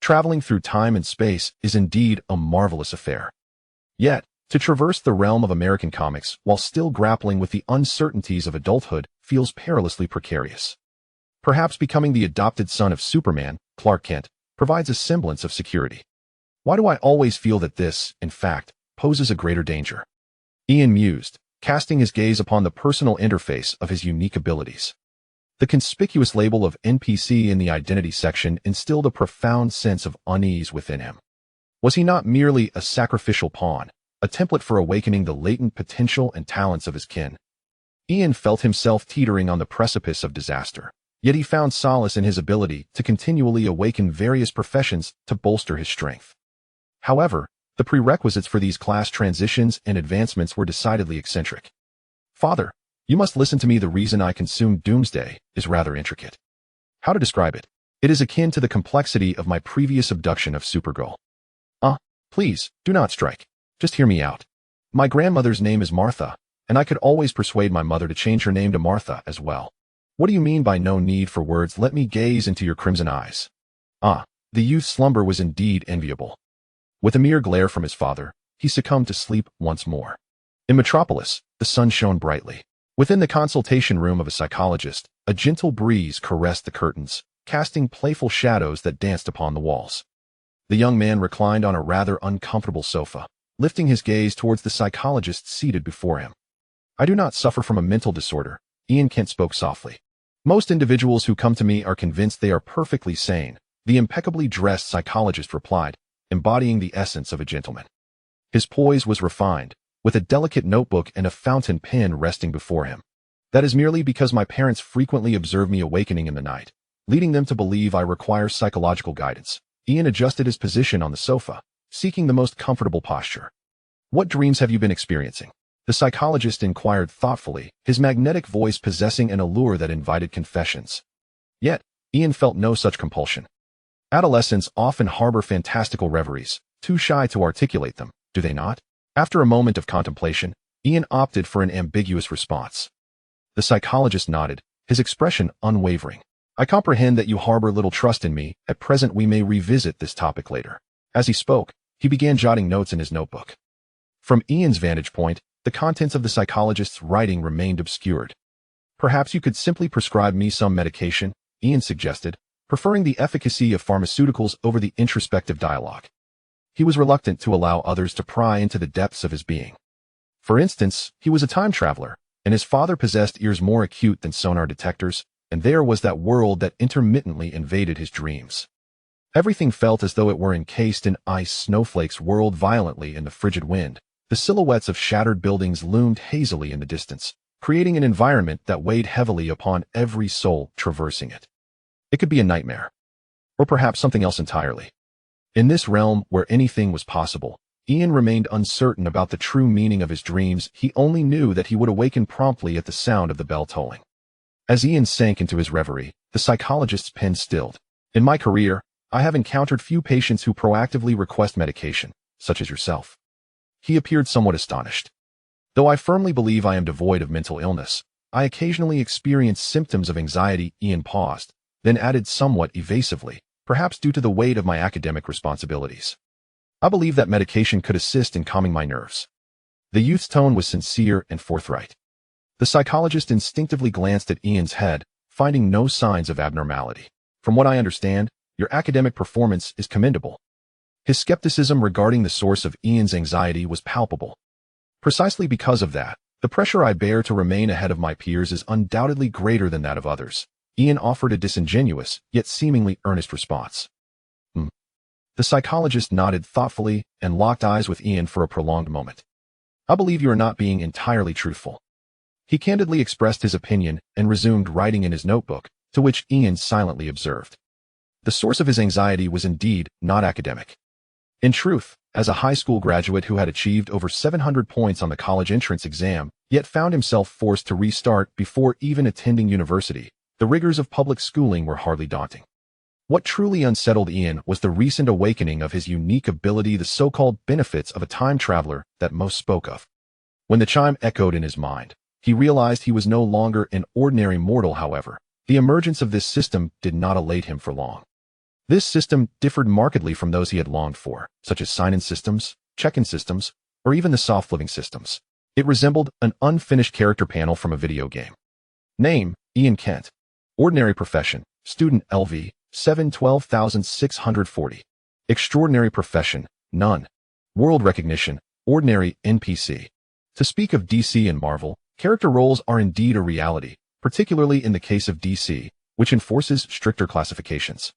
Traveling through time and space is indeed a marvelous affair. Yet, to traverse the realm of American comics while still grappling with the uncertainties of adulthood feels perilously precarious. Perhaps becoming the adopted son of Superman, Clark Kent, provides a semblance of security. Why do I always feel that this, in fact, poses a greater danger? Ian mused, casting his gaze upon the personal interface of his unique abilities. The conspicuous label of NPC in the identity section instilled a profound sense of unease within him. Was he not merely a sacrificial pawn, a template for awakening the latent potential and talents of his kin? Ian felt himself teetering on the precipice of disaster, yet he found solace in his ability to continually awaken various professions to bolster his strength. However, the prerequisites for these class transitions and advancements were decidedly eccentric. Father, you must listen to me. The reason I consumed Doomsday is rather intricate. How to describe it? It is akin to the complexity of my previous abduction of Supergirl. Please, do not strike. Just hear me out. My grandmother's name is Martha, and I could always persuade my mother to change her name to Martha as well. What do you mean by no need for words? Let me gaze into your crimson eyes. The youth's slumber was indeed enviable. With a mere glare from his father, he succumbed to sleep once more. In Metropolis, the sun shone brightly. Within the consultation room of a psychologist, a gentle breeze caressed the curtains, casting playful shadows that danced upon the walls. The young man reclined on a rather uncomfortable sofa, lifting his gaze towards the psychologist seated before him. I do not suffer from a mental disorder, Ian Kent spoke softly. Most individuals who come to me are convinced they are perfectly sane, the impeccably dressed psychologist replied, embodying the essence of a gentleman. His poise was refined, with a delicate notebook and a fountain pen resting before him. That is merely because my parents frequently observe me awakening in the night, leading them to believe I require psychological guidance. Ian adjusted his position on the sofa, seeking the most comfortable posture. What dreams have you been experiencing? The psychologist inquired thoughtfully, his magnetic voice possessing an allure that invited confessions. Yet, Ian felt no such compulsion. Adolescents often harbor fantastical reveries, too shy to articulate them, do they not? After a moment of contemplation, Ian opted for an ambiguous response. The psychologist nodded, his expression unwavering. I comprehend that you harbor little trust in me. At present we may revisit this topic later. As he spoke, he began jotting notes in his notebook. From Ian's vantage point, the contents of the psychologist's writing remained obscured. Perhaps you could simply prescribe me some medication, Ian suggested, preferring the efficacy of pharmaceuticals over the introspective dialogue. He was reluctant to allow others to pry into the depths of his being. For instance, he was a time traveler, and his father possessed ears more acute than sonar detectors, and there was that world that intermittently invaded his dreams. Everything felt as though it were encased in ice. Snowflakes whirled violently in the frigid wind. The silhouettes of shattered buildings loomed hazily in the distance, creating an environment that weighed heavily upon every soul traversing it. It could be a nightmare. Or perhaps something else entirely. In this realm where anything was possible, Ian remained uncertain about the true meaning of his dreams. He only knew that he would awaken promptly at the sound of the bell tolling. As Ian sank into his reverie, the psychologist's pen stilled. In my career, I have encountered few patients who proactively request medication, such as yourself. He appeared somewhat astonished. Though I firmly believe I am devoid of mental illness, I occasionally experience symptoms of anxiety. Ian paused, then added somewhat evasively, perhaps due to the weight of my academic responsibilities. I believe that medication could assist in calming my nerves. The youth's tone was sincere and forthright. The psychologist instinctively glanced at Ian's head, finding no signs of abnormality. From what I understand, your academic performance is commendable. His skepticism regarding the source of Ian's anxiety was palpable. Precisely because of that, the pressure I bear to remain ahead of my peers is undoubtedly greater than that of others. Ian offered a disingenuous, yet seemingly earnest response. The psychologist nodded thoughtfully and locked eyes with Ian for a prolonged moment. I believe you are not being entirely truthful. He candidly expressed his opinion and resumed writing in his notebook, to which Ian silently observed. The source of his anxiety was indeed not academic. In truth, as a high school graduate who had achieved over 700 points on the college entrance exam, yet found himself forced to restart before even attending university, the rigors of public schooling were hardly daunting. What truly unsettled Ian was the recent awakening of his unique ability, the so-called benefits of a time traveler that most spoke of. When the chime echoed in his mind, he realized he was no longer an ordinary mortal. However, the emergence of this system did not elate him for long. This system differed markedly from those he had longed for, such as sign-in systems, check-in systems, or even the soft living systems. It resembled an unfinished character panel from a video game. Name, Ian Kent. Ordinary profession, student LV, 712,640. Extraordinary profession, none. World recognition, ordinary NPC. To speak of DC and Marvel, character roles are indeed a reality, particularly in the case of DC, which enforces stricter classifications.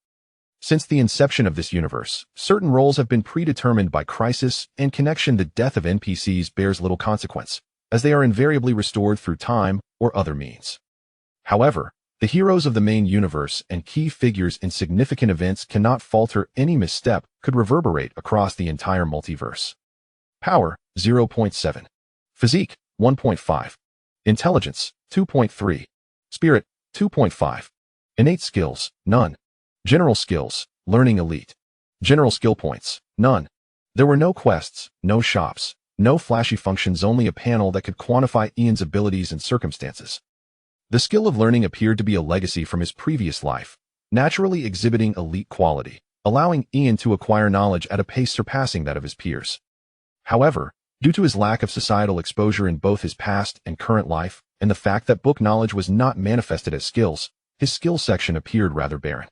Since the inception of this universe, certain roles have been predetermined by crisis and connection. The death of NPCs bears little consequence, as they are invariably restored through time or other means. However, the heroes of the main universe and key figures in significant events cannot falter. Any misstep could reverberate across the entire multiverse. Power, 0.7. Physique, 1.5. Intelligence, 2.3. Spirit, 2.5. Innate skills, none. General skills, learning elite. General skill points, none. There were no quests, no shops, no flashy functions, only a panel that could quantify Ian's abilities and circumstances. The skill of learning appeared to be a legacy from his previous life, naturally exhibiting elite quality, allowing Ian to acquire knowledge at a pace surpassing that of his peers. However, due to his lack of societal exposure in both his past and current life, and the fact that book knowledge was not manifested as skills, his skill section appeared rather barren.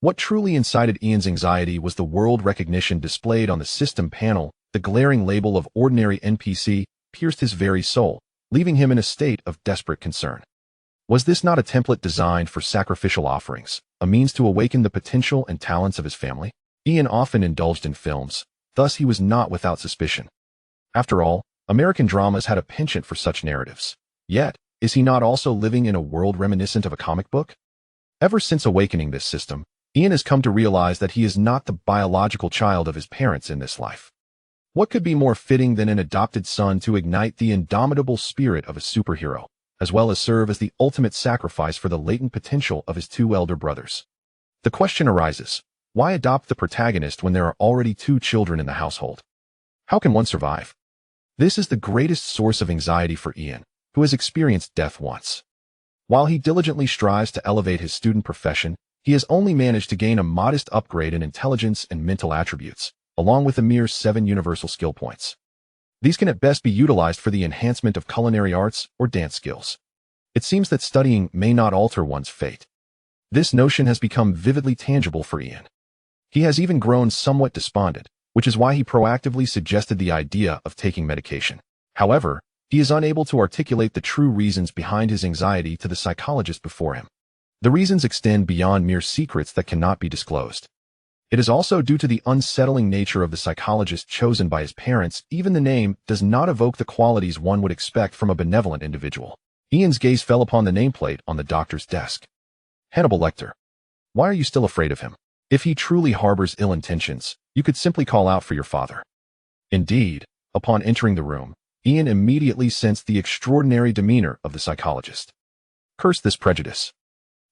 What truly incited Ian's anxiety was the world recognition displayed on the system panel. The glaring label of ordinary NPC pierced his very soul, leaving him in a state of desperate concern. Was this not a template designed for sacrificial offerings, a means to awaken the potential and talents of his family? Ian often indulged in films, thus he was not without suspicion. After all, American dramas had a penchant for such narratives. Yet, is he not also living in a world reminiscent of a comic book? Ever since awakening this system, Ian has come to realize that he is not the biological child of his parents in this life. What could be more fitting than an adopted son to ignite the indomitable spirit of a superhero, as well as serve as the ultimate sacrifice for the latent potential of his two elder brothers? The question arises, why adopt the protagonist when there are already two children in the household? How can one survive? This is the greatest source of anxiety for Ian, who has experienced death once. While he diligently strives to elevate his student profession, he has only managed to gain a modest upgrade in intelligence and mental attributes, along with a mere 7 universal skill points. These can at best be utilized for the enhancement of culinary arts or dance skills. It seems that studying may not alter one's fate. This notion has become vividly tangible for Ian. He has even grown somewhat despondent, which is why he proactively suggested the idea of taking medication. However, he is unable to articulate the true reasons behind his anxiety to the psychologist before him. The reasons extend beyond mere secrets that cannot be disclosed. It is also due to the unsettling nature of the psychologist chosen by his parents. Even the name does not evoke the qualities one would expect from a benevolent individual. Ian's gaze fell upon the nameplate on the doctor's desk. Hannibal Lecter. Why are you still afraid of him? If he truly harbors ill intentions, you could simply call out for your father. Indeed, upon entering the room, Ian immediately sensed the extraordinary demeanor of the psychologist. Curse this prejudice.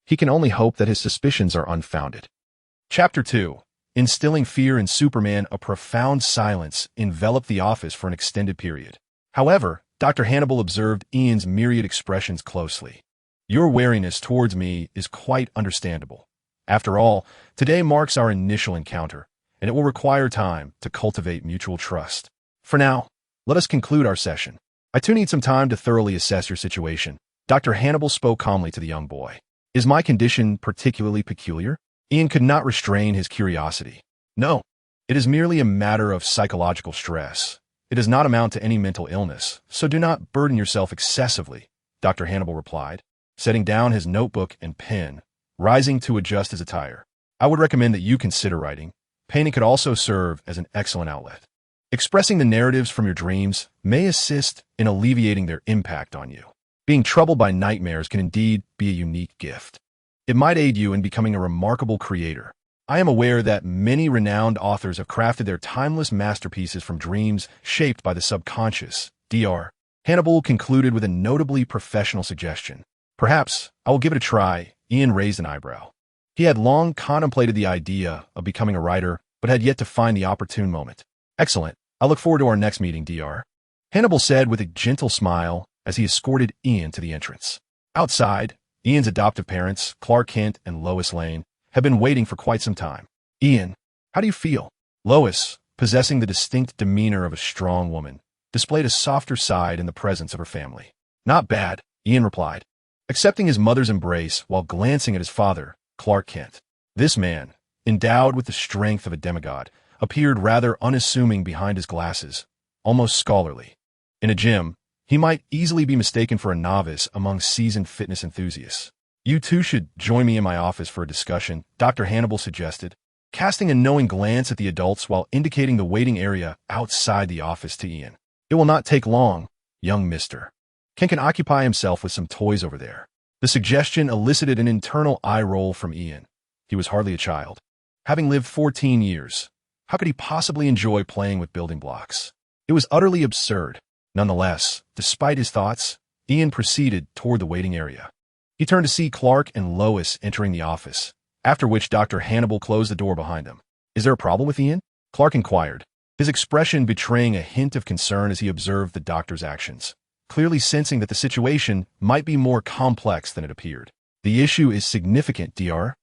He can only hope that his suspicions are unfounded. Chapter 2. Instilling fear in Superman. A profound silence enveloped the office for an extended period. However, Dr. Hannibal observed Ian's myriad expressions closely. Your wariness towards me is quite understandable. After all, today marks our initial encounter, and it will require time to cultivate mutual trust. For now, let us conclude our session. I too need some time to thoroughly assess your situation. Dr. Hannibal spoke calmly to the young boy. Is my condition particularly peculiar? Ian could not restrain his curiosity. No, it is merely a matter of psychological stress. It does not amount to any mental illness, so do not burden yourself excessively, Dr. Hannibal replied, setting down his notebook and pen, rising to adjust his attire. I would recommend that you consider writing. Painting could also serve as an excellent outlet. Expressing the narratives from your dreams may assist in alleviating their impact on you. Being troubled by nightmares can indeed be a unique gift. It might aid you in becoming a remarkable creator. I am aware that many renowned authors have crafted their timeless masterpieces from dreams shaped by the subconscious. Dr. Hannibal concluded with a notably professional suggestion. Perhaps I will give it a try. Ian raised an eyebrow. He had long contemplated the idea of becoming a writer, but had yet to find the opportune moment. Excellent. I look forward to our next meeting, Dr. Hannibal said with a gentle smile as he escorted Ian to the entrance. Outside, Ian's adoptive parents, Clark Kent and Lois Lane, had been waiting for quite some time. Ian, how do you feel? Lois, possessing the distinct demeanor of a strong woman, displayed a softer side in the presence of her family. Not bad, Ian replied, accepting his mother's embrace while glancing at his father, Clark Kent. This man, endowed with the strength of a demigod, appeared rather unassuming behind his glasses, almost scholarly. In a gym, he might easily be mistaken for a novice among seasoned fitness enthusiasts. You two should join me in my office for a discussion, Dr. Hannibal suggested, casting a knowing glance at the adults while indicating the waiting area outside the office to Ian. It will not take long, young mister. Ken can occupy himself with some toys over there. The suggestion elicited an internal eye roll from Ian. He was hardly a child. Having lived 14 years, how could he possibly enjoy playing with building blocks? It was utterly absurd. Nonetheless, despite his thoughts, Ian proceeded toward the waiting area. He turned to see Clark and Lois entering the office, after which Dr. Hannibal closed the door behind them. Is there a problem with Ian? Clark inquired, his expression betraying a hint of concern as he observed the doctor's actions, clearly sensing that the situation might be more complex than it appeared. The issue is significant, Dr.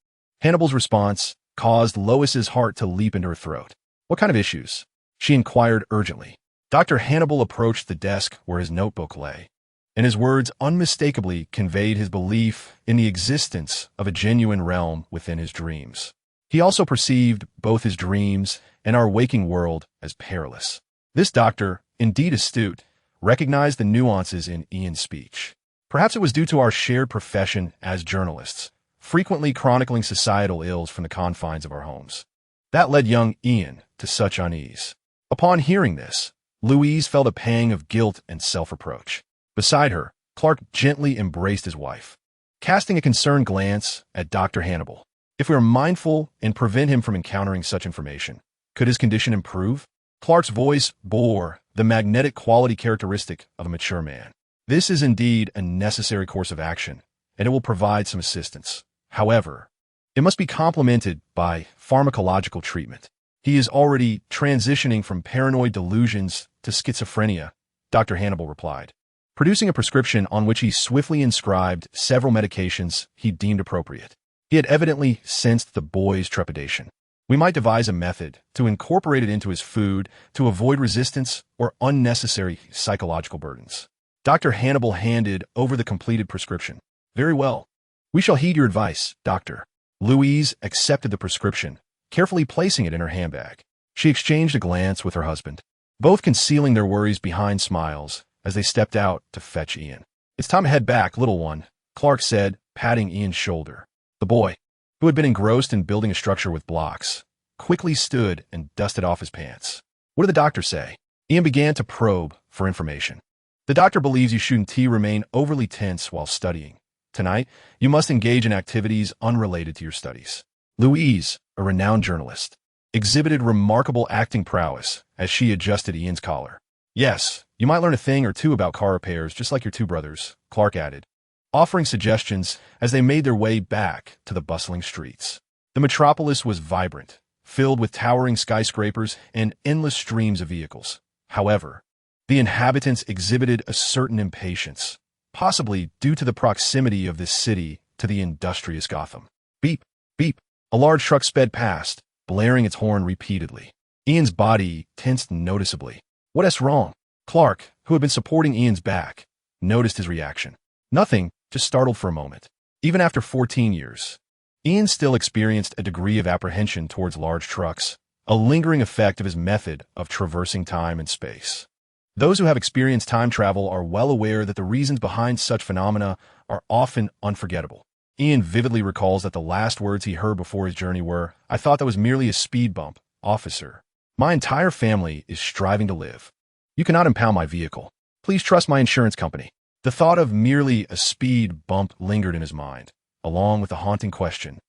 Hannibal's response caused Lois's heart to leap into her throat. What kind of issues? She inquired urgently. Dr. Hannibal approached the desk where his notebook lay, and his words unmistakably conveyed his belief in the existence of a genuine realm within his dreams. He also perceived both his dreams and our waking world as perilous. This doctor, indeed astute, recognized the nuances in Ian's speech. Perhaps it was due to our shared profession as journalists, frequently chronicling societal ills from the confines of our homes. That led young Ian to such unease. Upon hearing this, Louise felt a pang of guilt and self-reproach. Beside her, Clark gently embraced his wife, casting a concerned glance at Dr. Hannibal. If we are mindful and prevent him from encountering such information, could his condition improve? Clark's voice bore the magnetic quality characteristic of a mature man. This is indeed a necessary course of action, and it will provide some assistance. However, it must be complemented by pharmacological treatment. He is already transitioning from paranoid delusions to schizophrenia, Dr. Hannibal replied, producing a prescription on which he swiftly inscribed several medications he deemed appropriate. He had evidently sensed the boy's trepidation. We might devise a method to incorporate it into his food to avoid resistance or unnecessary psychological burdens. Dr. Hannibal handed over the completed prescription. Very well. We shall heed your advice, Doctor. Louise accepted the prescription, carefully placing it in her handbag. She exchanged a glance with her husband, both concealing their worries behind smiles as they stepped out to fetch Ian. It's time to head back, little one, Clark said, patting Ian's shoulder. The boy, who had been engrossed in building a structure with blocks, quickly stood and dusted off his pants. What did the doctor say? Ian began to probe for information. The doctor believes you shouldn't remain overly tense while studying. Tonight, you must engage in activities unrelated to your studies. Louise, a renowned journalist, exhibited remarkable acting prowess as she adjusted Ian's collar. Yes, you might learn a thing or two about car repairs just like your two brothers, Clark added, offering suggestions as they made their way back to the bustling streets. The metropolis was vibrant, filled with towering skyscrapers and endless streams of vehicles. However, the inhabitants exhibited a certain impatience, possibly due to the proximity of this city to the industrious Gotham. Beep, beep, a large truck sped past, blaring its horn repeatedly. Ian's body tensed noticeably. What's wrong? Clark, who had been supporting Ian's back, noticed his reaction. Nothing, just startled for a moment. Even after 14 years, Ian still experienced a degree of apprehension towards large trucks, a lingering effect of his method of traversing time and space. Those who have experienced time travel are well aware that the reasons behind such phenomena are often unforgettable. Ian vividly recalls that the last words he heard before his journey were, "I thought that was merely a speed bump, officer. My entire family is striving to live. You cannot impound my vehicle. Please trust my insurance company." The thought of merely a speed bump lingered in his mind, along with the haunting question,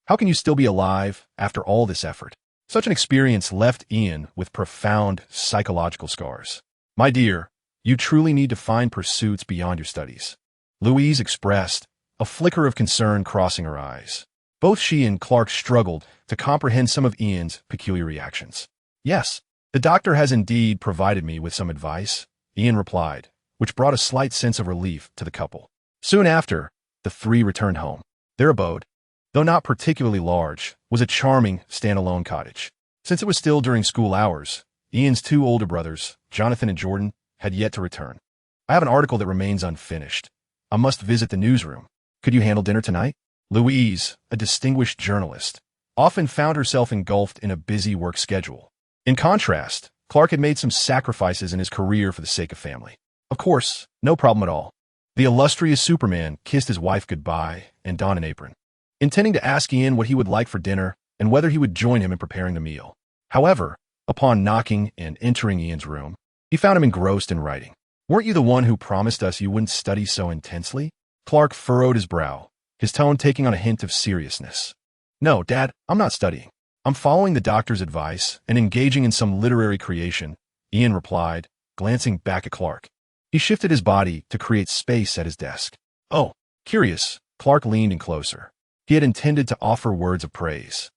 how can you still be alive after all this effort? Such an experience left Ian with profound psychological scars. My dear, you truly need to find pursuits beyond your studies, Louise expressed, a flicker of concern crossing her eyes. Both she and Clark struggled to comprehend some of Ian's peculiar reactions. Yes, the doctor has indeed provided me with some advice, Ian replied, which brought a slight sense of relief to the couple. Soon after, the three returned home. Their abode, though not particularly large, was a charming, standalone cottage. Since it was still during school hours, Ian's two older brothers, Jonathan and Jordan, had yet to return. I have an article that remains unfinished. I must visit the newsroom. Could you handle dinner tonight? Louise, a distinguished journalist, often found herself engulfed in a busy work schedule. In contrast, Clark had made some sacrifices in his career for the sake of family. Of course, no problem at all. The illustrious Superman kissed his wife goodbye and donned an apron, intending to ask Ian what he would like for dinner and whether he would join him in preparing the meal. However, upon knocking and entering Ian's room, he found him engrossed in writing. "Weren't you the one who promised us you wouldn't study so intensely?" Clark furrowed his brow, his tone taking on a hint of seriousness. "No, Dad, I'm not studying. I'm following the doctor's advice and engaging in some literary creation," Ian replied, glancing back at Clark. He shifted his body to create space at his desk. "Oh, curious." Clark leaned in closer. He had intended to offer words of praise.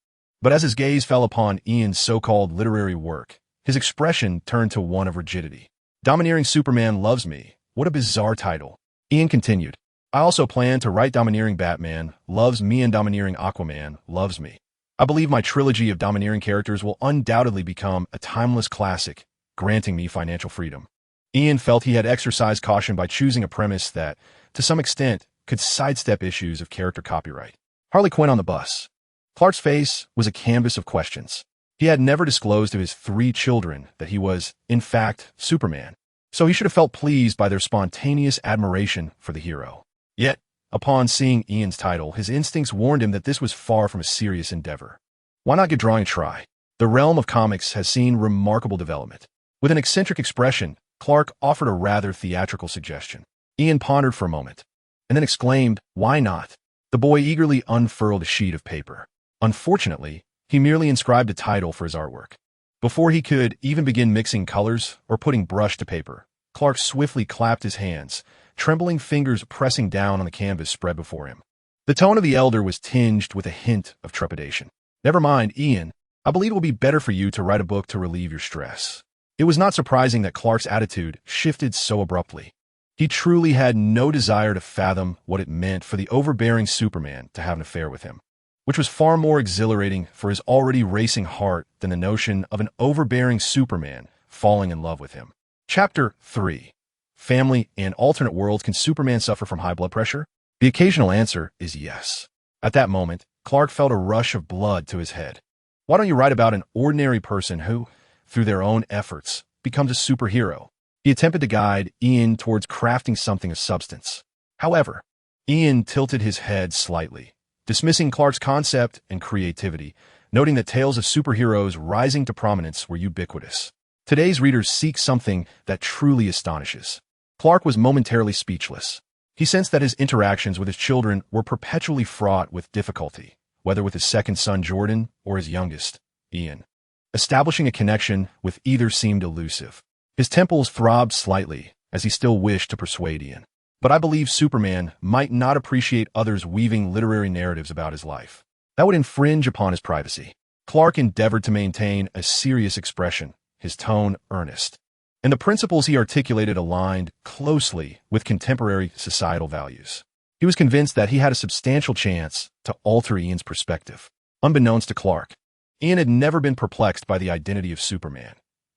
But as his gaze fell upon Ian's so-called literary work, his expression turned to one of rigidity. "Domineering Superman Loves Me. What a bizarre title." Ian continued. "I also plan to write Domineering Batman Loves Me and Domineering Aquaman Loves Me. I believe my trilogy of domineering characters will undoubtedly become a timeless classic, granting me financial freedom." Ian felt he had exercised caution by choosing a premise that, to some extent, could sidestep issues of character copyright. Harley Quinn on the bus. Clark's face was a canvas of questions. He had never disclosed to his 3 children that he was, in fact, Superman, so he should have felt pleased by their spontaneous admiration for the hero. Yet, upon seeing Ian's title, his instincts warned him that this was far from a serious endeavor. Why not give drawing a try? The realm of comics has seen remarkable development. With an eccentric expression, Clark offered a rather theatrical suggestion. Ian pondered for a moment, and then exclaimed, "Why not?" The boy eagerly unfurled a sheet of paper. Unfortunately, he merely inscribed a title for his artwork. Before he could even begin mixing colors or putting brush to paper, Clark swiftly clapped his hands, trembling fingers pressing down on the canvas spread before him. The tone of the elder was tinged with a hint of trepidation. "Never mind, Ian. I believe it will be better for you to write a book to relieve your stress." It was not surprising that Clark's attitude shifted so abruptly. He truly had no desire to fathom what it meant for the overbearing Superman to have an affair with him, which was far more exhilarating for his already racing heart than the notion of an overbearing Superman falling in love with him. Chapter 3. Family and alternate worlds. Can Superman suffer from high blood pressure? The occasional answer is yes. At that moment, Clark felt a rush of blood to his head. Why don't you write about an ordinary person who, through their own efforts, becomes a superhero? He attempted to guide Ian towards crafting something of substance. However, Ian tilted his head slightly, dismissing Clark's concept and creativity, noting that tales of superheroes rising to prominence were ubiquitous. Today's readers seek something that truly astonishes. Clark was momentarily speechless. He sensed that his interactions with his children were perpetually fraught with difficulty, whether with his second son Jordan or his youngest, Ian. Establishing a connection with either seemed elusive. His temples throbbed slightly as he still wished to persuade Ian. "But I believe Superman might not appreciate others weaving literary narratives about his life. That would infringe upon his privacy." Clark endeavored to maintain a serious expression, his tone earnest, and the principles he articulated aligned closely with contemporary societal values. He was convinced that he had a substantial chance to alter Ian's perspective. Unbeknownst to Clark, Ian had never been perplexed by the identity of Superman.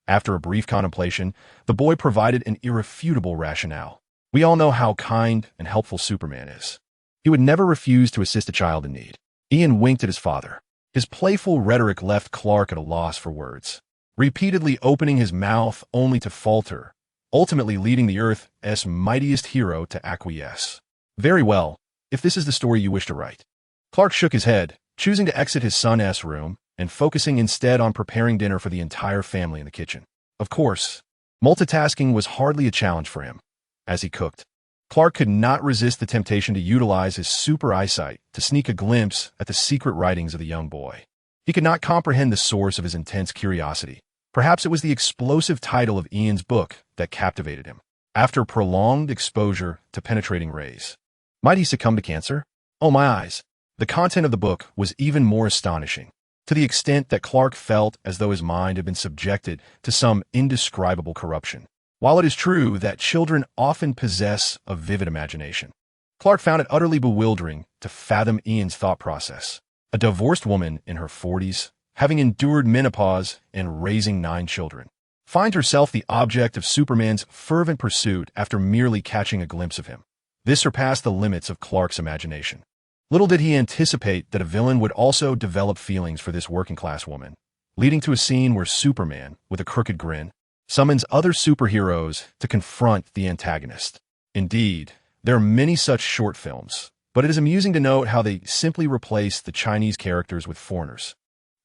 After a brief contemplation, the boy provided an irrefutable rationale. "We all know how kind and helpful Superman is. He would never refuse to assist a child in need." Ian winked at his father. His playful rhetoric left Clark at a loss for words, repeatedly opening his mouth only to falter, ultimately leading the Earth's mightiest hero to acquiesce. "Very well, if this is the story you wish to write." Clark shook his head, choosing to exit his son's room and focusing instead on preparing dinner for the entire family in the kitchen. Of course, multitasking was hardly a challenge for him. As he cooked, Clark could not resist the temptation to utilize his super eyesight to sneak a glimpse at the secret writings of the young boy. He could not comprehend the source of his intense curiosity. Perhaps it was the explosive title of Ian's book that captivated him. After prolonged exposure to penetrating rays, might he succumb to cancer? Oh my eyes! The content of the book was even more astonishing, to the extent that Clark felt as though his mind had been subjected to some indescribable corruption. While it is true that children often possess a vivid imagination, Clark found it utterly bewildering to fathom Ian's thought process. A divorced woman in her 40s, having endured menopause and raising 9 children, finds herself the object of Superman's fervent pursuit after merely catching a glimpse of him. This surpassed the limits of Clark's imagination. Little did he anticipate that a villain would also develop feelings for this working-class woman, leading to a scene where Superman, with a crooked grin, summons other superheroes to confront the antagonist. Indeed, there are many such short films, but it is amusing to note how they simply replace the Chinese characters with foreigners.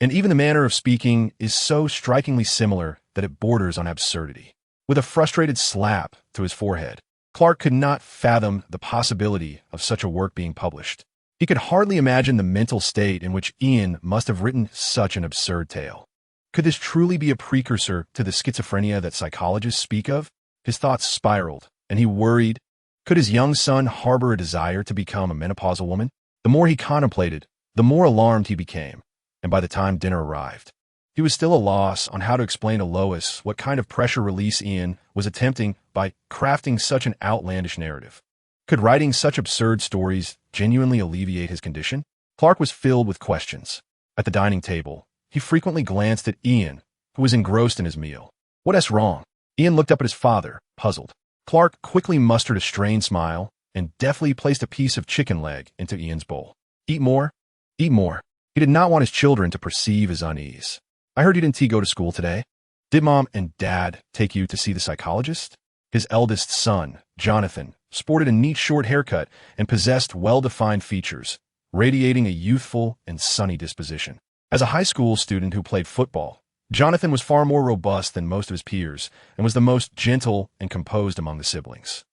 And even the manner of speaking is so strikingly similar that it borders on absurdity. With a frustrated slap to his forehead, Clark could not fathom the possibility of such a work being published. He could hardly imagine the mental state in which Ian must have written such an absurd tale. Could this truly be a precursor to the schizophrenia that psychologists speak of? His thoughts spiraled, and he worried. Could his young son harbor a desire to become a menopausal woman? The more he contemplated, the more alarmed he became, and by the time dinner arrived, he was still at a loss on how to explain to Lois what kind of pressure release Ian was attempting by crafting such an outlandish narrative. Could writing such absurd stories genuinely alleviate his condition? Clark was filled with questions. At the dining table, he frequently glanced at Ian, who was engrossed in his meal. What's wrong? Ian looked up at his father, puzzled. Clark quickly mustered a strained smile and deftly placed a piece of chicken leg into Ian's bowl. Eat more? Eat more. He did not want his children to perceive his unease. I heard you didn't go to school today. Did Mom and Dad take you to see the psychologist? His eldest son, Jonathan, sported a neat short haircut and possessed well-defined features, radiating a youthful and sunny disposition. As a high school student who played football, Jonathan was far more robust than most of his peers and was the most gentle and composed among the siblings.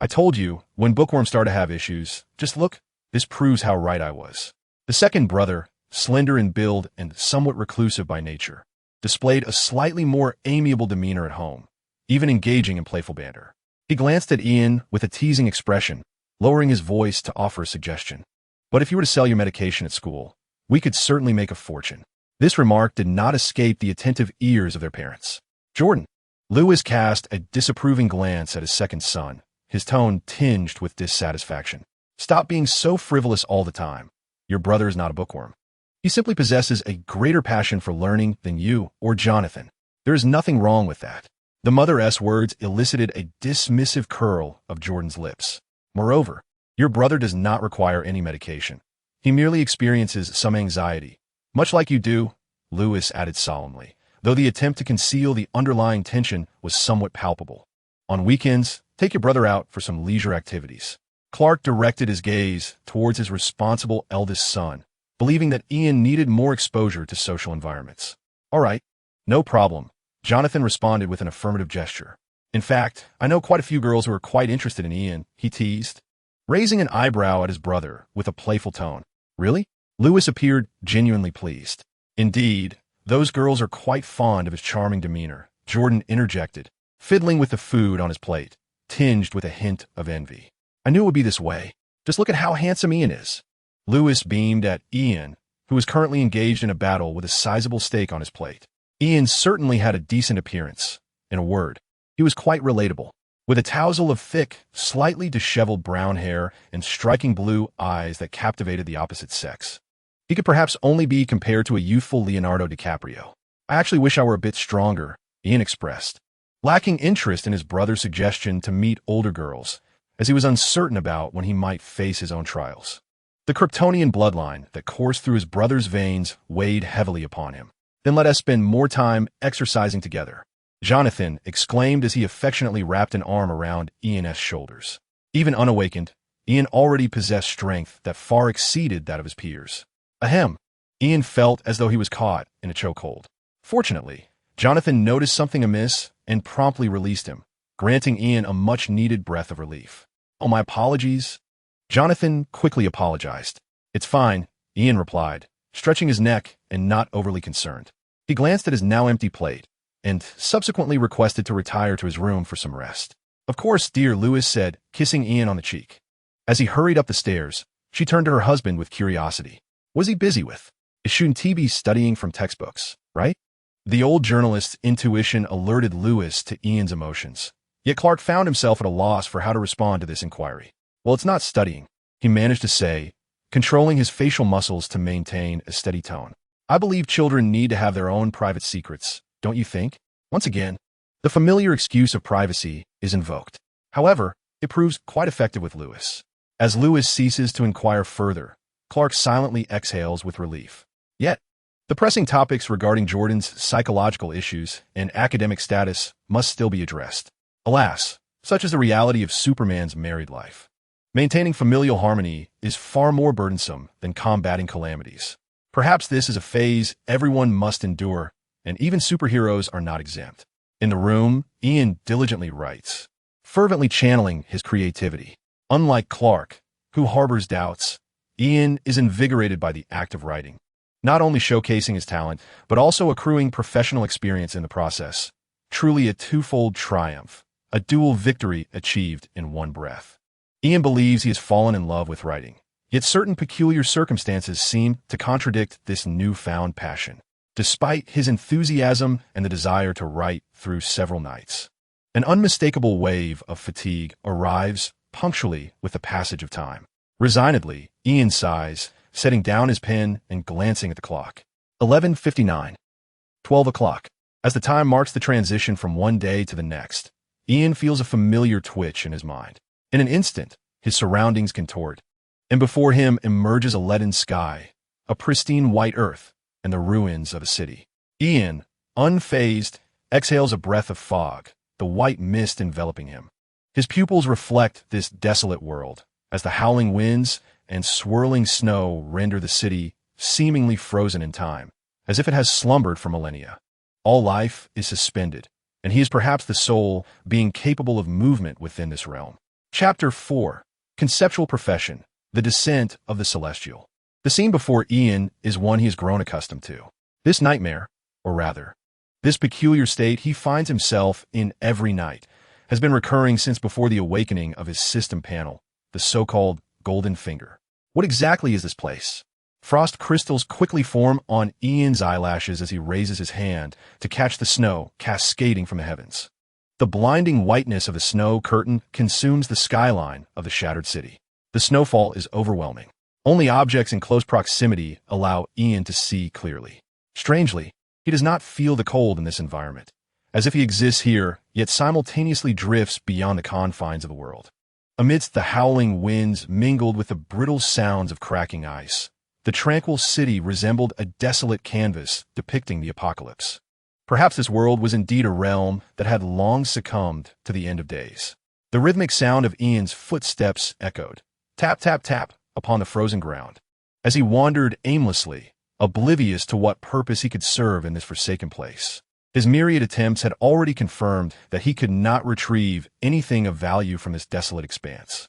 I told you, when bookworms start to have issues, just look, this proves how right I was. The second brother, slender in build and somewhat reclusive by nature, displayed a slightly more amiable demeanor at home, even engaging in playful banter. He glanced at Ian with a teasing expression, lowering his voice to offer a suggestion. But if you were to sell your medication at school, we could certainly make a fortune. This remark did not escape the attentive ears of their parents. Jordan. Lewis cast a disapproving glance at his second son, his tone tinged with dissatisfaction. Stop being so frivolous all the time. Your brother is not a bookworm. He simply possesses a greater passion for learning than you or Jonathan. There is nothing wrong with that. The mother's words elicited a dismissive curl of Jordan's lips. Moreover, your brother does not require any medication. He merely experiences some anxiety, much like you do, Lewis added solemnly, though the attempt to conceal the underlying tension was somewhat palpable. On weekends, take your brother out for some leisure activities. Clark directed his gaze towards his responsible eldest son, believing that Ian needed more exposure to social environments. All right, no problem, Jonathan responded with an affirmative gesture. In fact, I know quite a few girls who are quite interested in Ian, he teased, raising an eyebrow at his brother with a playful tone. Really? Lewis appeared genuinely pleased. Indeed, those girls are quite fond of his charming demeanor, Jordan interjected, fiddling with the food on his plate, tinged with a hint of envy. I knew it would be this way. Just look at how handsome Ian is. Lewis beamed at Ian, who was currently engaged in a battle with a sizable steak on his plate. Ian certainly had a decent appearance. In a word, he was quite relatable. With a tousle of thick, slightly disheveled brown hair and striking blue eyes that captivated the opposite sex, he could perhaps only be compared to a youthful Leonardo DiCaprio. I actually wish I were a bit stronger, Ian expressed, lacking interest in his brother's suggestion to meet older girls, as he was uncertain about when he might face his own trials. The Kryptonian bloodline that coursed through his brother's veins weighed heavily upon him. Then let us spend more time exercising together, Jonathan exclaimed as he affectionately wrapped an arm around Ian's shoulders. Even unawakened, Ian already possessed strength that far exceeded that of his peers. Ahem! Ian felt as though he was caught in a chokehold. Fortunately, Jonathan noticed something amiss and promptly released him, granting Ian a much-needed breath of relief. Oh, my apologies. Jonathan quickly apologized. It's fine, Ian replied, stretching his neck and not overly concerned. He glanced at his now-empty plate and subsequently requested to retire to his room for some rest. Of course, dear, Lewis said, kissing Ian on the cheek. As he hurried up the stairs, she turned to her husband with curiosity. What is he busy with? Shouldn't he be studying from textbooks, right? The old journalist's intuition alerted Lewis to Ian's emotions. Yet Clark found himself at a loss for how to respond to this inquiry. Well, it's not studying, he managed to say, controlling his facial muscles to maintain a steady tone. I believe children need to have their own private secrets, don't you think? Once again, the familiar excuse of privacy is invoked. However, it proves quite effective with Lewis. As Lewis ceases to inquire further, Clark silently exhales with relief. Yet, the pressing topics regarding Jordan's psychological issues and academic status must still be addressed. Alas, such is the reality of Superman's married life. Maintaining familial harmony is far more burdensome than combating calamities. Perhaps this is a phase everyone must endure, and even superheroes are not exempt. In the room, Ian diligently writes, fervently channeling his creativity. Unlike Clark, who harbors doubts, Ian is invigorated by the act of writing, not only showcasing his talent, but also accruing professional experience in the process. Truly a twofold triumph, a dual victory achieved in one breath. Ian believes he has fallen in love with writing, yet certain peculiar circumstances seem to contradict this newfound passion. Despite his enthusiasm and the desire to write through several nights, an unmistakable wave of fatigue arrives punctually with the passage of time. Resignedly, Ian sighs, setting down his pen and glancing at the clock. 11:59. 12 o'clock. As the time marks the transition from one day to the next, Ian feels a familiar twitch in his mind. In an instant, his surroundings contort, and before him emerges a leaden sky, a pristine white earth, and the ruins of a city. Ian, unfazed, exhales a breath of fog, the white mist enveloping him. His pupils reflect this desolate world, as the howling winds and swirling snow render the city seemingly frozen in time, as if it has slumbered for millennia. All life is suspended, and he is perhaps the sole being capable of movement within this realm. Chapter 4. Conceptual Profession, The Descent of the Celestial. The scene before Ian is one he has grown accustomed to. This nightmare, or rather, this peculiar state he finds himself in every night, has been recurring since before the awakening of his system panel, the so-called Golden Finger. What exactly is this place? Frost crystals quickly form on Ian's eyelashes as he raises his hand to catch the snow cascading from the heavens. The blinding whiteness of the snow curtain consumes the skyline of the shattered city. The snowfall is overwhelming. Only objects in close proximity allow Ian to see clearly. Strangely, he does not feel the cold in this environment, as if he exists here, yet simultaneously drifts beyond the confines of the world. Amidst the howling winds mingled with the brittle sounds of cracking ice, the tranquil city resembled a desolate canvas depicting the apocalypse. Perhaps this world was indeed a realm that had long succumbed to the end of days. The rhythmic sound of Ian's footsteps echoed, tap, tap, tap, upon the frozen ground, as he wandered aimlessly, oblivious to what purpose he could serve in this forsaken place. His myriad attempts had already confirmed that he could not retrieve anything of value from this desolate expanse.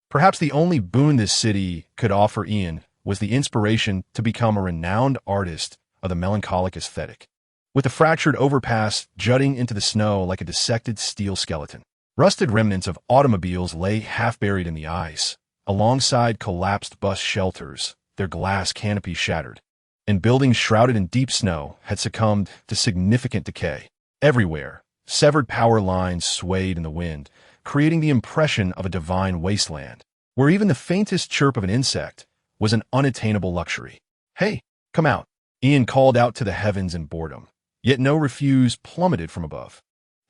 Perhaps the only boon this city could offer Ian was the inspiration to become a renowned artist of the melancholic aesthetic. With the fractured overpass jutting into the snow like a dissected steel skeleton, rusted remnants of automobiles lay half-buried in the ice, alongside collapsed bus shelters, their glass canopies shattered, and buildings shrouded in deep snow had succumbed to significant decay. Everywhere, severed power lines swayed in the wind, creating the impression of a divine wasteland, where even the faintest chirp of an insect was an unattainable luxury. "Hey, come out," Ian called out to the heavens in boredom, yet no refuse plummeted from above.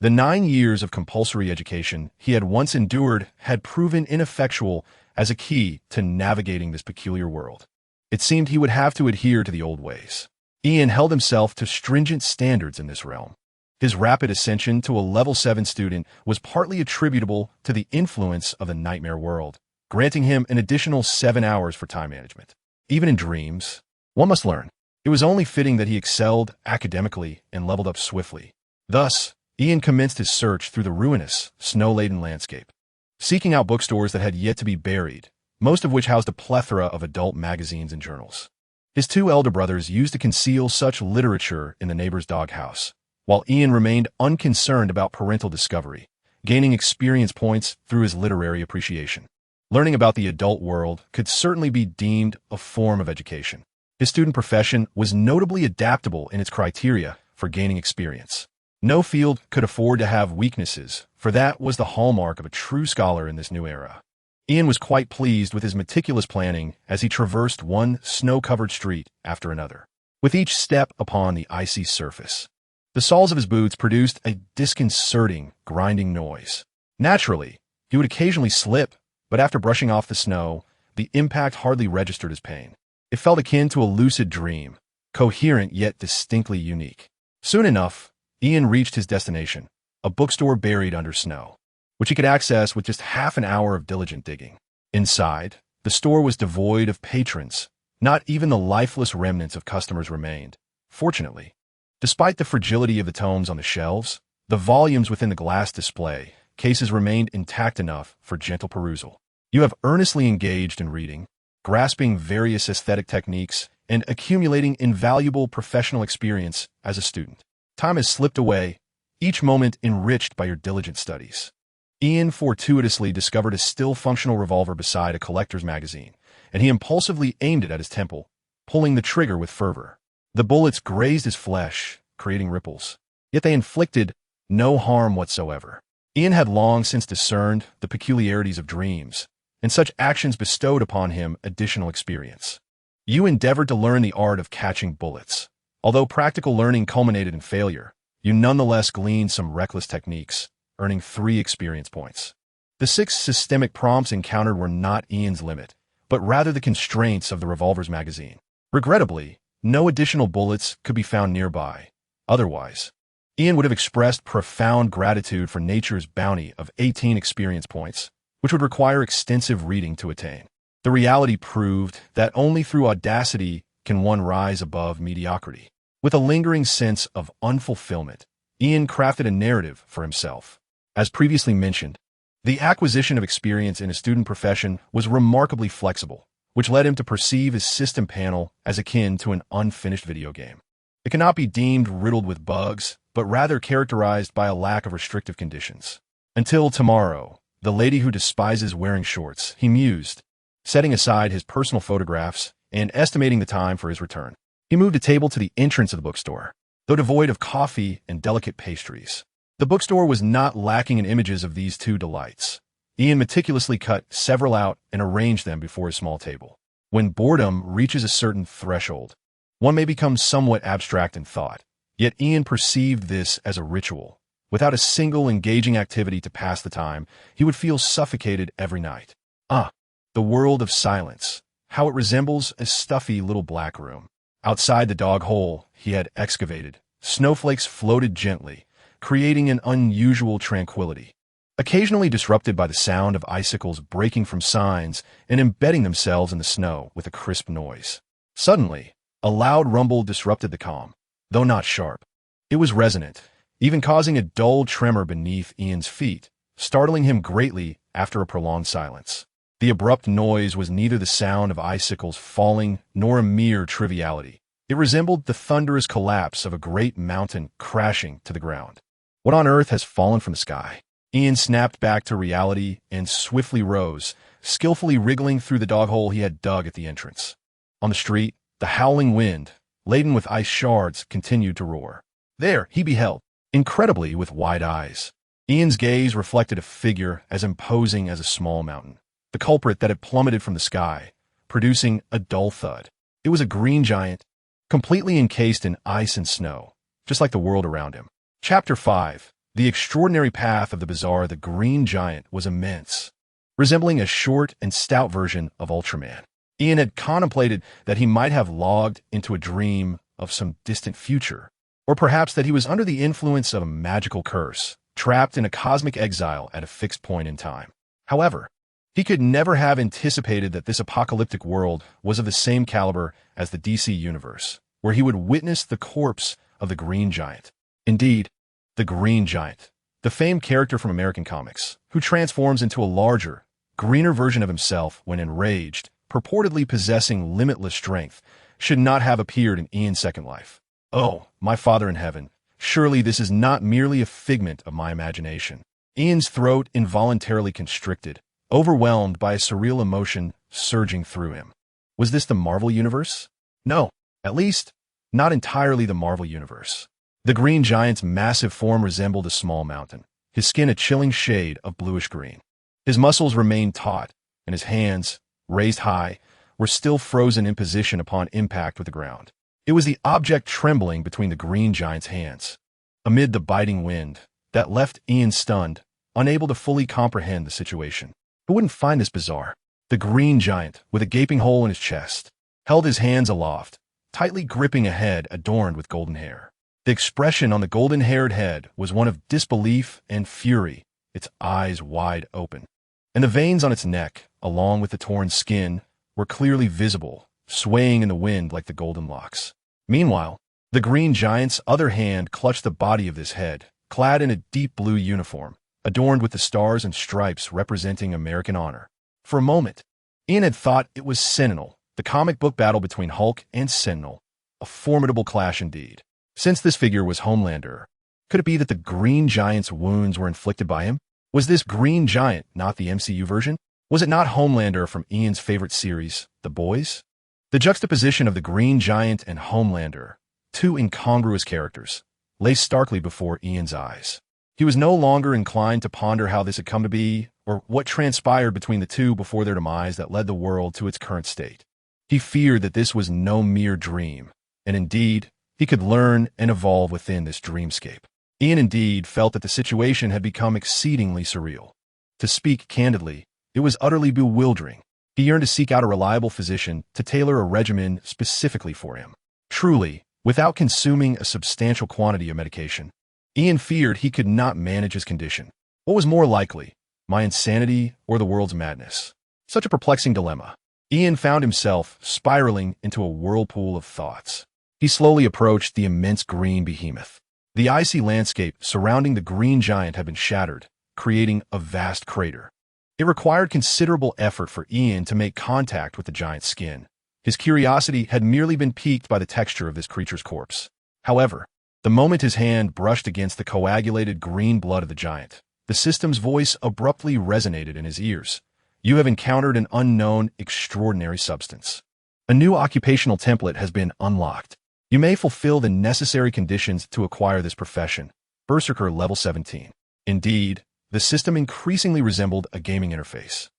The 9 years of compulsory education he had once endured had proven ineffectual as a key to navigating this peculiar world. It seemed he would have to adhere to the old ways. Ian held himself to stringent standards in this realm. His rapid ascension to a level 7 student was partly attributable to the influence of the nightmare world, granting him an additional 7 hours for time management. Even in dreams, one must learn. It was only fitting that he excelled academically and leveled up swiftly. Thus, Ian commenced his search through the ruinous, snow-laden landscape, seeking out bookstores that had yet to be buried, most of which housed a plethora of adult magazines and journals. His 2 elder brothers used to conceal such literature in the neighbor's doghouse, while Ian remained unconcerned about parental discovery, gaining experience points through his literary appreciation. Learning about the adult world could certainly be deemed a form of education. His student profession was notably adaptable in its criteria for gaining experience. No field could afford to have weaknesses, for that was the hallmark of a true scholar in this new era. Ian was quite pleased with his meticulous planning as he traversed one snow-covered street after another. With each step upon the icy surface, the soles of his boots produced a disconcerting, grinding noise. Naturally, he would occasionally slip, but after brushing off the snow, the impact hardly registered as pain. It felt akin to a lucid dream, coherent yet distinctly unique. Soon enough, Ian reached his destination, a bookstore buried under snow, which he could access with just half an hour of diligent digging. Inside, the store was devoid of patrons. Not even the lifeless remnants of customers remained. Fortunately, despite the fragility of the tomes on the shelves, the volumes within the glass display cases remained intact enough for gentle perusal. You have earnestly engaged in reading, grasping various aesthetic techniques, and accumulating invaluable professional experience as a student. Time has slipped away, each moment enriched by your diligent studies. Ian fortuitously discovered a still functional revolver beside a collector's magazine, and he impulsively aimed it at his temple, pulling the trigger with fervor. The bullets grazed his flesh, creating ripples, yet they inflicted no harm whatsoever. Ian had long since discerned the peculiarities of dreams, and such actions bestowed upon him additional experience. You endeavored to learn the art of catching bullets. Although practical learning culminated in failure, you nonetheless gleaned some reckless techniques, earning 3 experience points. The 6 systemic prompts encountered were not Ian's limit, but rather the constraints of the revolver's magazine. Regrettably, no additional bullets could be found nearby. Otherwise, Ian would have expressed profound gratitude for nature's bounty of 18 experience points, which would require extensive reading to attain. The reality proved that only through audacity can one rise above mediocrity. With a lingering sense of unfulfillment, Ian crafted a narrative for himself. As previously mentioned, the acquisition of experience in a student profession was remarkably flexible, which led him to perceive his system panel as akin to an unfinished video game. It cannot be deemed riddled with bugs, but rather characterized by a lack of restrictive conditions. Until tomorrow, the lady who despises wearing shorts, he mused, setting aside his personal photographs and estimating the time for his return. He moved a table to the entrance of the bookstore, though devoid of coffee and delicate pastries. The bookstore was not lacking in images of these 2 delights. Ian meticulously cut several out and arranged them before his small table. When boredom reaches a certain threshold, one may become somewhat abstract in thought, yet Ian perceived this as a ritual. Without a single engaging activity to pass the time, he would feel suffocated every night. The world of silence, how it resembles a stuffy little black room. Outside the dog hole he had excavated, snowflakes floated gently, creating an unusual tranquility, occasionally disrupted by the sound of icicles breaking from signs and embedding themselves in the snow with a crisp noise. Suddenly, a loud rumble disrupted the calm, though not sharp. It was resonant, even causing a dull tremor beneath Ian's feet, startling him greatly after a prolonged silence. The abrupt noise was neither the sound of icicles falling nor a mere triviality. It resembled the thunderous collapse of a great mountain crashing to the ground. What on earth has fallen from the sky? Ian snapped back to reality and swiftly rose, skillfully wriggling through the dog hole he had dug at the entrance. On the street, the howling wind, laden with ice shards, continued to roar. There, he beheld, incredibly with wide eyes. Ian's gaze reflected a figure as imposing as a small mountain, the culprit that had plummeted from the sky, producing a dull thud. It was a green giant, completely encased in ice and snow, just like the world around him. Chapter 5. The extraordinary path of the bizarre. The green giant was immense, resembling a short and stout version of Ultraman. Ian had contemplated that he might have logged into a dream of some distant future, or perhaps that he was under the influence of a magical curse, trapped in a cosmic exile at a fixed point in time. However, he could never have anticipated that this apocalyptic world was of the same caliber as the DC universe, where he would witness the corpse of the Green Giant. Indeed, the Green Giant, the famed character from American comics, who transforms into a larger, greener version of himself when enraged, purportedly possessing limitless strength, should not have appeared in Ian's second life. Oh, my Father in heaven, surely this is not merely a figment of my imagination. Ian's throat involuntarily constricted, overwhelmed by a surreal emotion surging through him. Was this the Marvel Universe? No, at least, not entirely the Marvel Universe. The Green Giant's massive form resembled a small mountain, his skin a chilling shade of bluish-green. His muscles remained taut, and his hands, raised high, were still frozen in position upon impact with the ground. It was the object trembling between the green giant's hands. Amid the biting wind, that left Ian stunned, unable to fully comprehend the situation. Who wouldn't find this bizarre? The green giant, with a gaping hole in his chest, held his hands aloft, tightly gripping a head adorned with golden hair. The expression on the golden-haired head was one of disbelief and fury, its eyes wide open. And the veins on its neck, along with the torn skin, were clearly visible, swaying in the wind like the golden locks. Meanwhile, the green giant's other hand clutched the body of this head, clad in a deep blue uniform, adorned with the stars and stripes representing American honor. For a moment, Ian had thought it was Sentinel, the comic book battle between Hulk and Sentinel, a formidable clash indeed. Since this figure was Homelander, could it be that the Green Giant's wounds were inflicted by him? Was this Green Giant not the MCU version? Was it not Homelander from Ian's favorite series, The Boys? The juxtaposition of the Green Giant and Homelander, two incongruous characters, lay starkly before Ian's eyes. He was no longer inclined to ponder how this had come to be, or what transpired between the two before their demise that led the world to its current state. He feared that this was no mere dream, and indeed, he could learn and evolve within this dreamscape. Ian indeed felt that the situation had become exceedingly surreal. To speak candidly, it was utterly bewildering. He yearned to seek out a reliable physician to tailor a regimen specifically for him. Truly, without consuming a substantial quantity of medication, Ian feared he could not manage his condition. What was more likely, my insanity or the world's madness? Such a perplexing dilemma. Ian found himself spiraling into a whirlpool of thoughts. He slowly approached the immense green behemoth. The icy landscape surrounding the green giant had been shattered, creating a vast crater. It required considerable effort for Ian to make contact with the giant's skin. His curiosity had merely been piqued by the texture of this creature's corpse. However, the moment his hand brushed against the coagulated green blood of the giant, the system's voice abruptly resonated in his ears. You have encountered an unknown, extraordinary substance. A new occupational template has been unlocked. You may fulfill the necessary conditions to acquire this profession. Berserker Level 17. Indeed, the system increasingly resembled a gaming interface.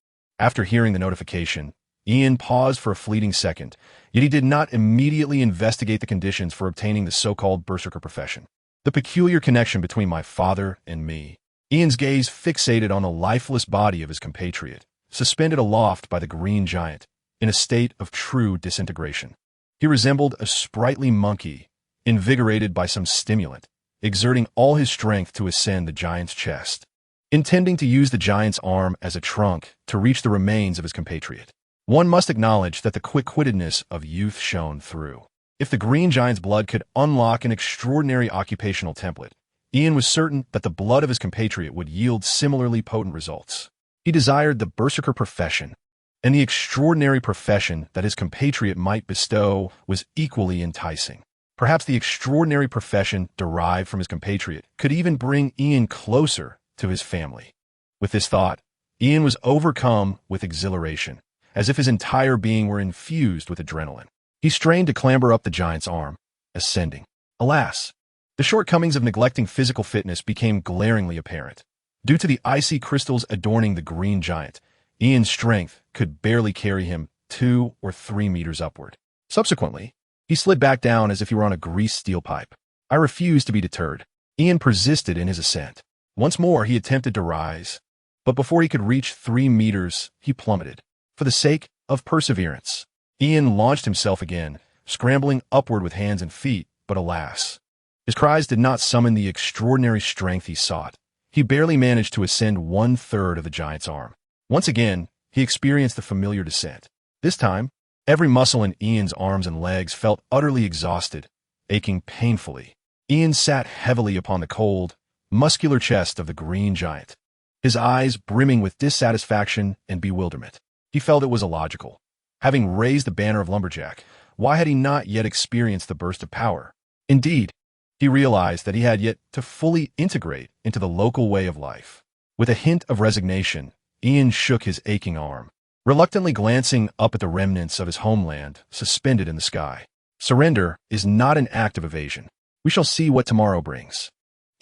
After hearing the notification, Ian paused for a fleeting second, yet he did not immediately investigate the conditions for obtaining the so-called Berserker profession. The peculiar connection between my father and me. Ian's gaze fixated on the lifeless body of his compatriot, suspended aloft by the green giant, in a state of true disintegration. He resembled a sprightly monkey, invigorated by some stimulant, exerting all his strength to ascend the giant's chest, intending to use the giant's arm as a trunk to reach the remains of his compatriot. One must acknowledge that the quick-wittedness of youth shone through. If the green giant's blood could unlock an extraordinary occupational template, Ian was certain that the blood of his compatriot would yield similarly potent results. He desired the Berserker profession, and the extraordinary profession that his compatriot might bestow was equally enticing. Perhaps the extraordinary profession derived from his compatriot could even bring Ian closer to his family. With this thought, Ian was overcome with exhilaration, as if his entire being were infused with adrenaline. He strained to clamber up the giant's arm, ascending. Alas, the shortcomings of neglecting physical fitness became glaringly apparent. Due to the icy crystals adorning the green giant, Ian's strength could barely carry him 2 or 3 meters upward. Subsequently, he slid back down as if he were on a greased steel pipe. I refused to be deterred. Ian persisted in his ascent. Once more he attempted to rise, but before he could reach 3 meters, he plummeted. For the sake of perseverance, Ian launched himself again, scrambling upward with hands and feet, but alas, his cries did not summon the extraordinary strength he sought. He barely managed to ascend 1/3 of the giant's arm. Once again, he experienced the familiar descent. This time, every muscle in Ian's arms and legs felt utterly exhausted, aching painfully. Ian sat heavily upon the cold, muscular chest of the green giant, his eyes brimming with dissatisfaction and bewilderment. He felt it was illogical. Having raised the banner of lumberjack, why had he not yet experienced the burst of power? Indeed, he realized that he had yet to fully integrate into the local way of life. With a hint of resignation, Ian shook his aching arm, reluctantly glancing up at the remnants of his homeland suspended in the sky. Surrender is not an act of evasion. We shall see what tomorrow brings.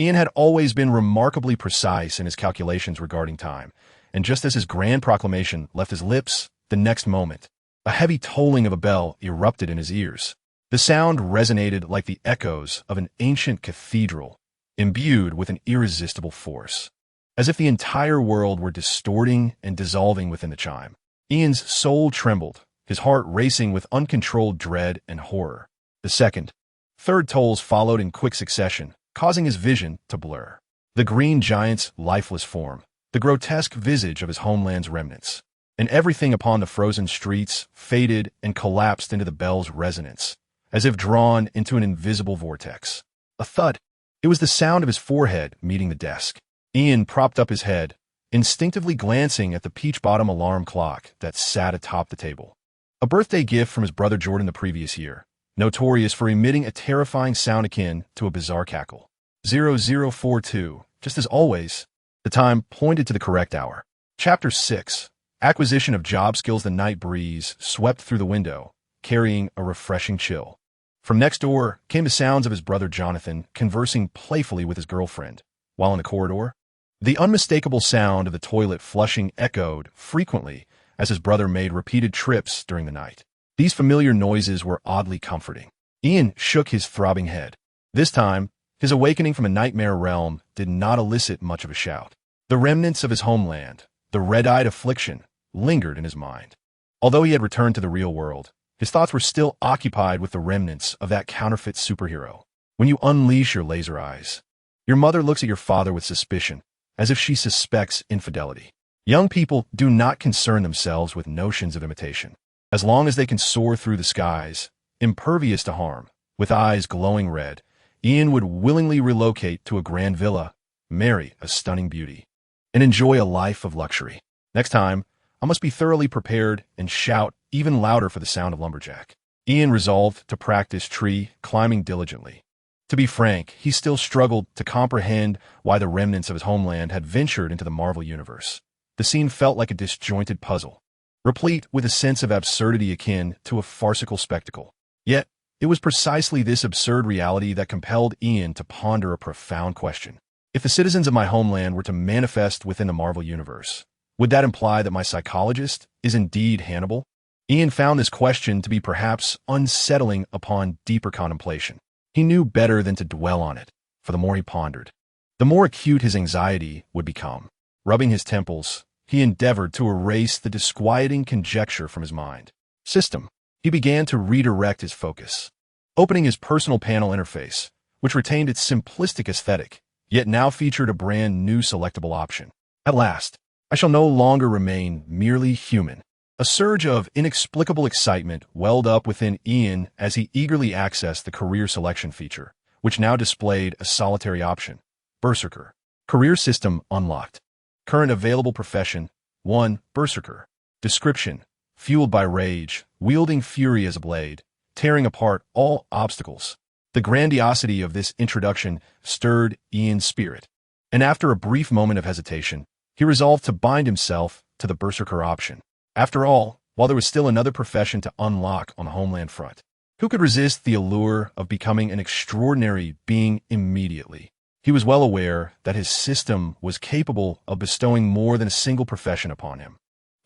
Ian had always been remarkably precise in his calculations regarding time, and just as his grand proclamation left his lips, the next moment, a heavy tolling of a bell erupted in his ears. The sound resonated like the echoes of an ancient cathedral, imbued with an irresistible force, as if the entire world were distorting and dissolving within the chime. Ian's soul trembled, his heart racing with uncontrolled dread and horror. The second, third tolls followed in quick succession, causing his vision to blur. The green giant's lifeless form, the grotesque visage of his homeland's remnants, and everything upon the frozen streets faded and collapsed into the bell's resonance, as if drawn into an invisible vortex. A thud. It was the sound of his forehead meeting the desk. Ian propped up his head, instinctively glancing at the peach-bottom alarm clock that sat atop the table. A birthday gift from his brother Jordan the previous year, notorious for emitting a terrifying sound akin to a bizarre cackle. 0042. Just as always, the time pointed to the correct hour. Chapter 6. Acquisition of job skills. The night breeze swept through the window, carrying a refreshing chill. From next door came the sounds of his brother Jonathan conversing playfully with his girlfriend, while in the corridor, the unmistakable sound of the toilet flushing echoed frequently as his brother made repeated trips during the night. These familiar noises were oddly comforting. Ian shook his throbbing head. This time, his awakening from a nightmare realm did not elicit much of a shout. The remnants of his homeland, the red-eyed affliction, lingered in his mind. Although he had returned to the real world, his thoughts were still occupied with the remnants of that counterfeit superhero. When you unleash your laser eyes, your mother looks at your father with suspicion, as if she suspects infidelity. Young people do not concern themselves with notions of imitation. As long as they can soar through the skies, impervious to harm, with eyes glowing red, Ian would willingly relocate to a grand villa, marry a stunning beauty, and enjoy a life of luxury. Next time, I must be thoroughly prepared and shout even louder for the sound of lumberjack. Ian resolved to practice tree climbing diligently. To be frank, he still struggled to comprehend why the remnants of his homeland had ventured into the Marvel universe. The scene felt like a disjointed puzzle, replete with a sense of absurdity akin to a farcical spectacle. Yet, it was precisely this absurd reality that compelled Ian to ponder a profound question. If the citizens of my homeland were to manifest within the Marvel universe, would that imply that my psychologist is indeed Hannibal? Ian found this question to be perhaps unsettling upon deeper contemplation. He knew better than to dwell on it, for the more he pondered, the more acute his anxiety would become. Rubbing his temples, he endeavored to erase the disquieting conjecture from his mind. System. He began to redirect his focus, opening his personal panel interface, which retained its simplistic aesthetic, yet now featured a brand new selectable option. At last, I shall no longer remain merely human. A surge of inexplicable excitement welled up within Ian as he eagerly accessed the career selection feature, which now displayed a solitary option. Berserker. Career system unlocked. Current available profession, 1. Berserker. Description. Fueled by rage, wielding fury as a blade, tearing apart all obstacles. The grandiosity of this introduction stirred Ian's spirit, and after a brief moment of hesitation, he resolved to bind himself to the Berserker option. After all, while there was still another profession to unlock on the homeland front, who could resist the allure of becoming an extraordinary being immediately? He was well aware that his system was capable of bestowing more than a single profession upon him,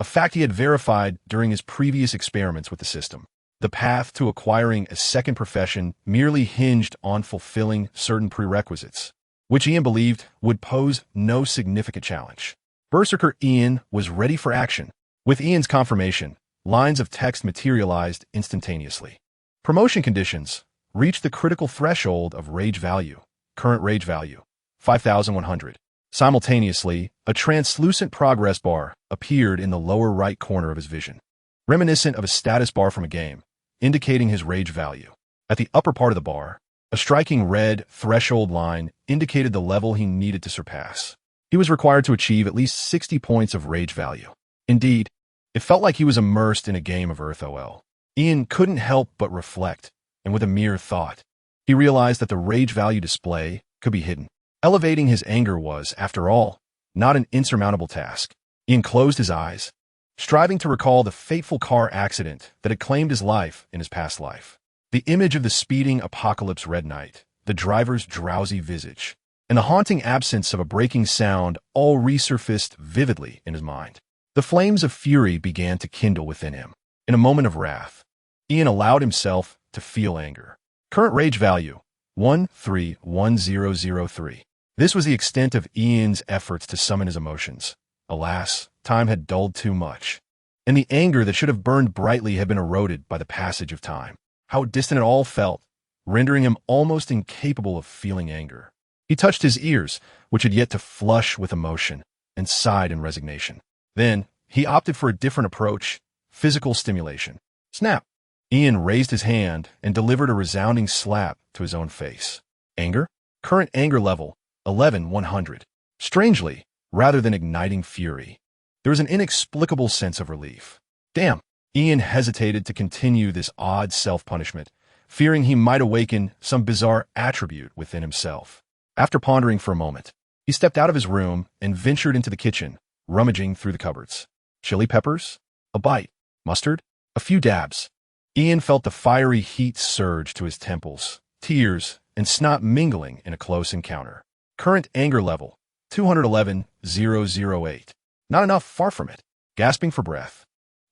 a fact he had verified during his previous experiments with the system. The path to acquiring a second profession merely hinged on fulfilling certain prerequisites, which Ian believed would pose no significant challenge. Berserker Ian was ready for action. With Ian's confirmation, lines of text materialized instantaneously. Promotion conditions. Reach the critical threshold of rage value. Current rage value, 5,100. Simultaneously, a translucent progress bar appeared in the lower right corner of his vision, reminiscent of a status bar from a game, indicating his rage value. At the upper part of the bar, a striking red threshold line indicated the level he needed to surpass. He was required to achieve at least 60 points of rage value. Indeed, it felt like he was immersed in a game of Earth OL. Ian couldn't help but reflect, and with a mere thought, he realized that the rage value display could be hidden. Elevating his anger was, after all, not an insurmountable task. Ian closed his eyes, striving to recall the fateful car accident that had claimed his life in his past life. The image of the speeding apocalypse red night, the driver's drowsy visage, and the haunting absence of a breaking sound all resurfaced vividly in his mind. The flames of fury began to kindle within him. In a moment of wrath, Ian allowed himself to feel anger. Current rage value, 131003. This was the extent of Ian's efforts to summon his emotions. Alas, time had dulled too much, and the anger that should have burned brightly had been eroded by the passage of time. How distant it all felt, rendering him almost incapable of feeling anger. He touched his ears, which had yet to flush with emotion, and sighed in resignation. Then, he opted for a different approach, physical stimulation. Snap! Ian raised his hand and delivered a resounding slap to his own face. Anger? Current anger level, 11,100. Strangely, rather than igniting fury, there was an inexplicable sense of relief. Damn! Ian hesitated to continue this odd self-punishment, fearing he might awaken some bizarre attribute within himself. After pondering for a moment, he stepped out of his room and ventured into the kitchen, rummaging through the cupboards. Chili peppers? A bite. Mustard? A few dabs. Ian felt the fiery heat surge to his temples, tears and snot mingling in a close encounter. Current anger level, 211,008. Not enough, far from it. Gasping for breath,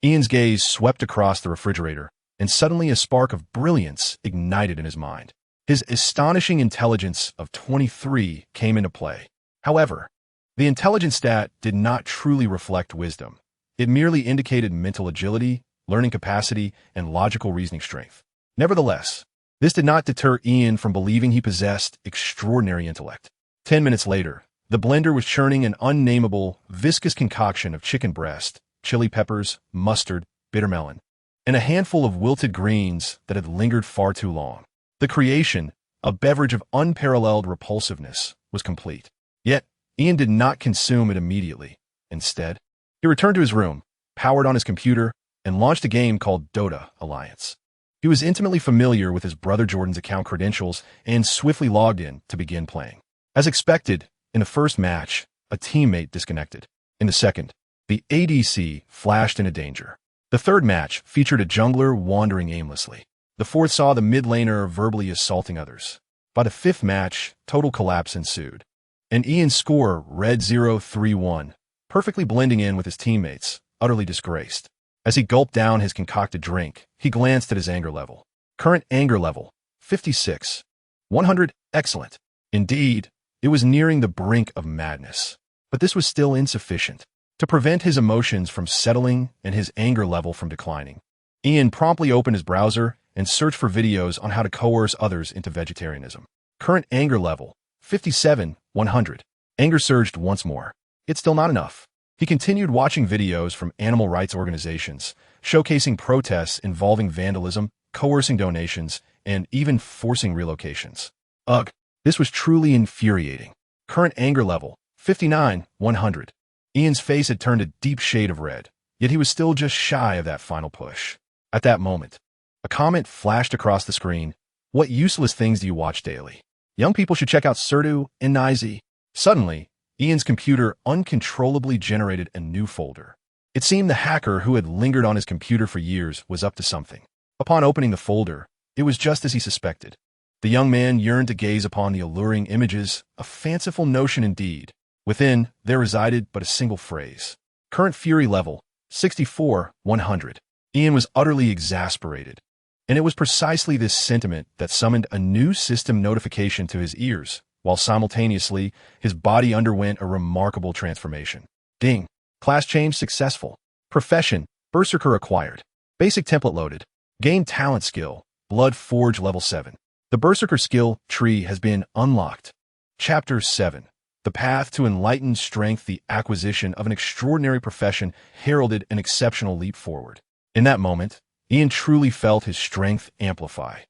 Ian's gaze swept across the refrigerator, and suddenly a spark of brilliance ignited in his mind. His astonishing intelligence of 23 came into play. However, the intelligence stat did not truly reflect wisdom. It merely indicated mental agility, learning capacity, and logical reasoning strength. Nevertheless, this did not deter Ian from believing he possessed extraordinary intellect. 10 minutes later, the blender was churning an unnameable, viscous concoction of chicken breast, chili peppers, mustard, bitter melon, and a handful of wilted greens that had lingered far too long. The creation, a beverage of unparalleled repulsiveness, was complete. Yet, Ian did not consume it immediately. Instead, he returned to his room, powered on his computer, and launched a game called Dota Alliance. He was intimately familiar with his brother Jordan's account credentials and swiftly logged in to begin playing. As expected, in the first match, a teammate disconnected. In the second, the ADC flashed into danger. The third match featured a jungler wandering aimlessly. The fourth saw the mid laner verbally assaulting others. By the fifth match, total collapse ensued. And Ian's score read 0-3-1, perfectly blending in with his teammates, utterly disgraced. As he gulped down his concocted drink, he glanced at his anger level. Current anger level, 56. 100, excellent. Indeed, it was nearing the brink of madness. But this was still insufficient to prevent his emotions from settling and his anger level from declining. Ian promptly opened his browser and searched for videos on how to coerce others into vegetarianism. Current anger level, 57, 100. Anger surged once more. It's still not enough. He continued watching videos from animal rights organizations, showcasing protests involving vandalism, coercing donations, and even forcing relocations. Ugh, this was truly infuriating. Current anger level, 59, 100. Ian's face had turned a deep shade of red, yet he was still just shy of that final push. At that moment, a comment flashed across the screen. What useless things do you watch daily? Young people should check out Surdu and Nizi. Suddenly, Ian's computer uncontrollably generated a new folder. It seemed the hacker who had lingered on his computer for years was up to something. Upon opening the folder, it was just as he suspected. The young man yearned to gaze upon the alluring images, a fanciful notion indeed. Within, there resided but a single phrase. Current fury level, 64, 100. Ian was utterly exasperated, and it was precisely this sentiment that summoned a new system notification to his ears, while simultaneously, his body underwent a remarkable transformation. Ding. Class change successful. Profession, Berserker acquired. Basic template loaded. Gain talent skill, Blood Forge level 7. The Berserker skill tree has been unlocked. Chapter 7. The path to enlightened strength. The acquisition of an extraordinary profession heralded an exceptional leap forward. In that moment, Ian truly felt his strength amplify.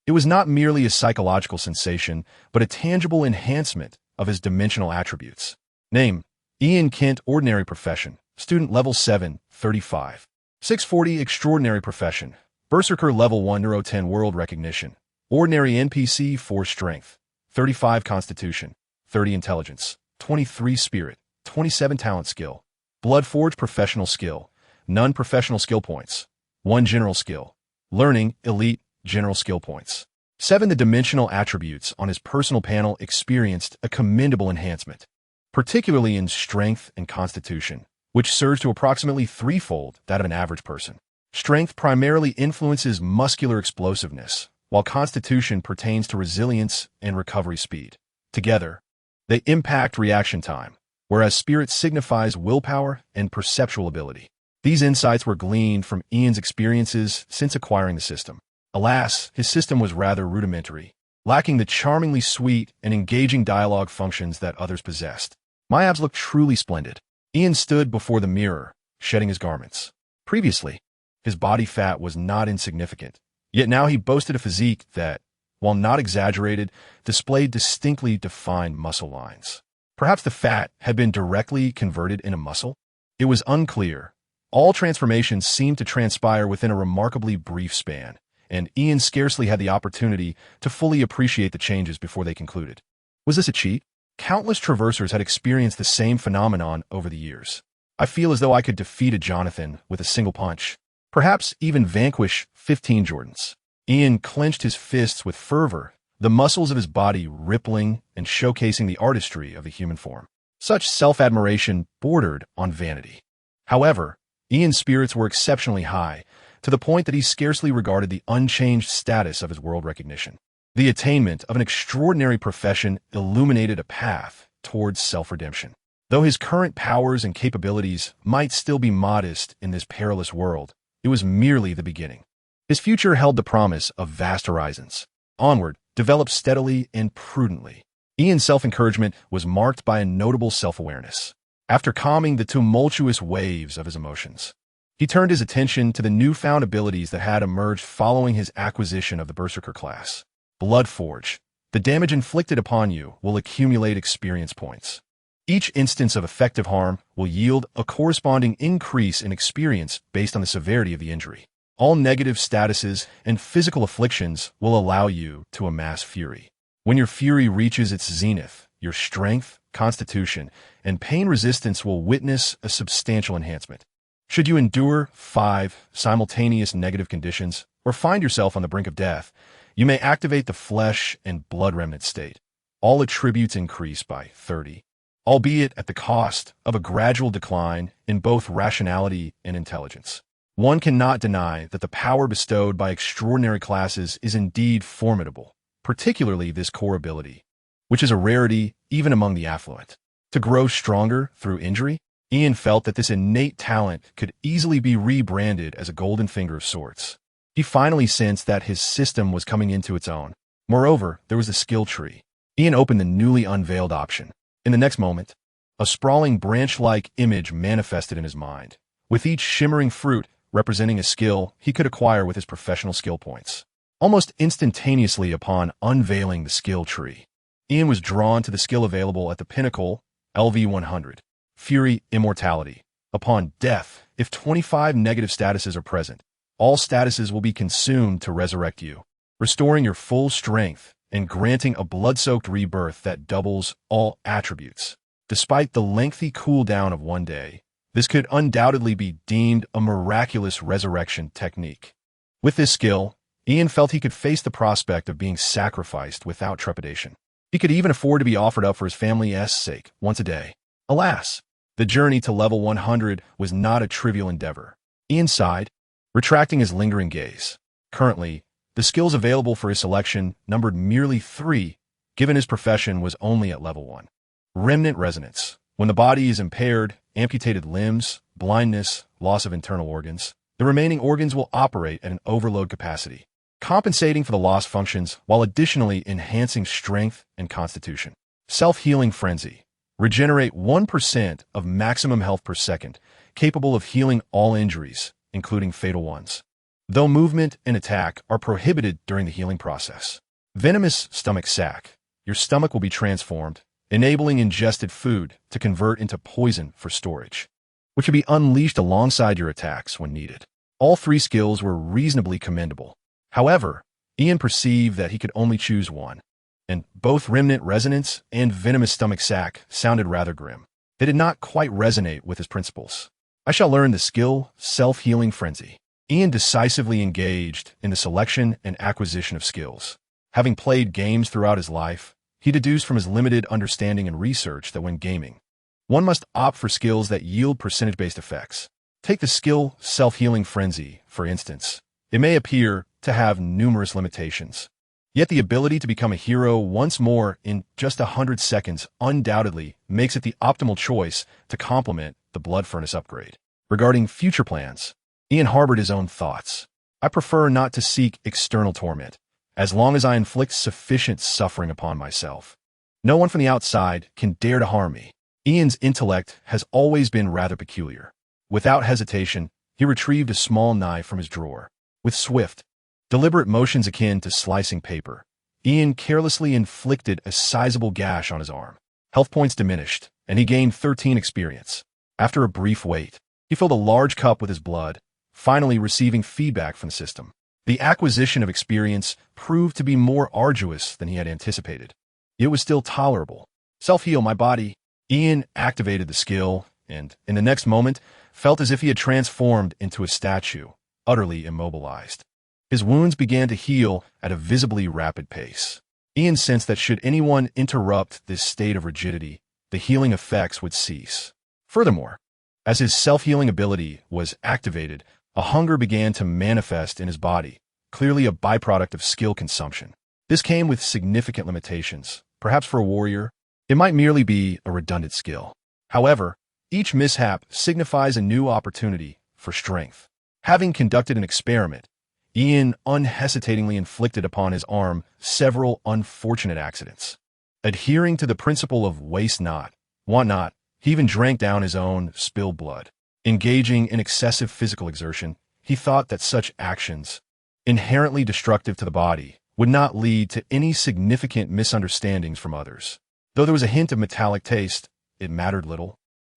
It was not merely a psychological sensation, but a tangible enhancement of his dimensional attributes. Name: Ian Kent. Ordinary profession, student level 7, 35. 640. Extraordinary profession, Berserker level 1, Neuro 10 world recognition. Ordinary NPC 4 strength, 35 constitution, 30 intelligence, 23 spirit, 27 talent skill. Blood Forge professional skill, none professional skill points. 1 general skill. Learning, elite, general skill points. 7. The dimensional attributes on his personal panel experienced a commendable enhancement, particularly in strength and constitution, which surged to approximately threefold that of an average person. Strength primarily influences muscular explosiveness, while constitution pertains to resilience and recovery speed. Together, they impact reaction time, whereas spirit signifies willpower and perceptual ability. These insights were gleaned from Ian's experiences since acquiring the system. Alas, his system was rather rudimentary, lacking the charmingly sweet and engaging dialogue functions that others possessed. My abs looked truly splendid. Ian stood before the mirror, shedding his garments. Previously, his body fat was not insignificant, yet now he boasted a physique that, while not exaggerated, displayed distinctly defined muscle lines. Perhaps the fat had been directly converted into muscle? It was unclear. All transformations seemed to transpire within a remarkably brief span, and Ian scarcely had the opportunity to fully appreciate the changes before they concluded. Was this a cheat? Countless traversers had experienced the same phenomenon over the years. I feel as though I could defeat a Jonathan with a single punch, perhaps even vanquish 15 Jordans. Ian clenched his fists with fervor, the muscles of his body rippling and showcasing the artistry of the human form. Such self-admiration bordered on vanity. However, Ian's spirits were exceptionally high, to the point that he scarcely regarded the unchanged status of his world recognition. The attainment of an extraordinary profession illuminated a path towards self-redemption. Though his current powers and capabilities might still be modest in this perilous world, it was merely the beginning. His future held the promise of vast horizons. Onward, developed steadily and prudently. Ian's self-encouragement was marked by a notable self-awareness. After calming the tumultuous waves of his emotions, he turned his attention to the newfound abilities that had emerged following his acquisition of the Berserker class. Bloodforge. The damage inflicted upon you will accumulate experience points. Each instance of effective harm will yield a corresponding increase in experience based on the severity of the injury. All negative statuses and physical afflictions will allow you to amass fury. When your fury reaches its zenith, your strength, constitution, and pain resistance will witness a substantial enhancement. Should you endure 5 simultaneous negative conditions or find yourself on the brink of death, you may activate the flesh and blood remnant state. All attributes increase by 30, albeit at the cost of a gradual decline in both rationality and intelligence. One cannot deny that the power bestowed by extraordinary classes is indeed formidable, particularly this core ability, which is a rarity even among the affluent. To grow stronger through injury, Ian felt that this innate talent could easily be rebranded as a golden finger of sorts. He finally sensed that his system was coming into its own. Moreover, there was a skill tree. Ian opened the newly unveiled option. In the next moment, a sprawling branch-like image manifested in his mind, with each shimmering fruit representing a skill he could acquire with his professional skill points. Almost instantaneously upon unveiling the skill tree, Ian was drawn to the skill available at the pinnacle, LV100, Fury Immortality. Upon death, if 25 negative statuses are present, all statuses will be consumed to resurrect you, restoring your full strength and granting a blood-soaked rebirth that doubles all attributes. Despite the lengthy cooldown of 1 day, this could undoubtedly be deemed a miraculous resurrection technique. With this skill, Ian felt he could face the prospect of being sacrificed without trepidation. He could even afford to be offered up for his family's sake once a day. Alas, the journey to level 100 was not a trivial endeavor. Ian sighed, retracting his lingering gaze. Currently, the skills available for his selection numbered merely 3, given his profession was only at level 1. Remnant resonance. When the body is impaired, amputated limbs, blindness, loss of internal organs, the remaining organs will operate at an overload capacity, compensating for the lost functions while additionally enhancing strength and constitution. Self-healing frenzy. Regenerate 1% of maximum health per second, capable of healing all injuries, including fatal ones, though movement and attack are prohibited during the healing process. Venomous stomach sac. Your stomach will be transformed, enabling ingested food to convert into poison for storage, which will be unleashed alongside your attacks when needed. All 3 skills were reasonably commendable. However, Ian perceived that he could only choose one, and both Remnant Resonance and Venomous Stomach Sac sounded rather grim. They did not quite resonate with his principles. I shall learn the skill Self-Healing Frenzy. Ian decisively engaged in the selection and acquisition of skills. Having played games throughout his life, he deduced from his limited understanding and research that when gaming, one must opt for skills that yield percentage-based effects. Take the skill Self-Healing Frenzy, for instance. It may appear to have numerous limitations, yet the ability to become a hero once more in just 100 seconds undoubtedly makes it the optimal choice to complement the Blood Furnace upgrade. Regarding future plans, Ian harbored his own thoughts. I prefer not to seek external torment, as long as I inflict sufficient suffering upon myself. No one from the outside can dare to harm me. Ian's intellect has always been rather peculiar. Without hesitation, he retrieved a small knife from his drawer. With swift, deliberate motions akin to slicing paper, Ian carelessly inflicted a sizable gash on his arm. Health points diminished, and he gained 13 experience. After a brief wait, he filled a large cup with his blood, finally receiving feedback from the system. The acquisition of experience proved to be more arduous than he had anticipated. It was still tolerable. Self-heal my body. Ian activated the skill, and in the next moment, felt as if he had transformed into a statue, utterly immobilized. His wounds began to heal at a visibly rapid pace. Ian sensed that should anyone interrupt this state of rigidity, the healing effects would cease. Furthermore, as his self-healing ability was activated, a hunger began to manifest in his body, clearly a byproduct of skill consumption. This came with significant limitations. Perhaps for a warrior, it might merely be a redundant skill. However, each mishap signifies a new opportunity for strength. Having conducted an experiment, Ian unhesitatingly inflicted upon his arm several unfortunate accidents. Adhering to the principle of waste not, want not, he even drank down his own spilled blood. Engaging in excessive physical exertion, he thought that such actions, inherently destructive to the body, would not lead to any significant misunderstandings from others. Though there was a hint of metallic taste, it mattered little.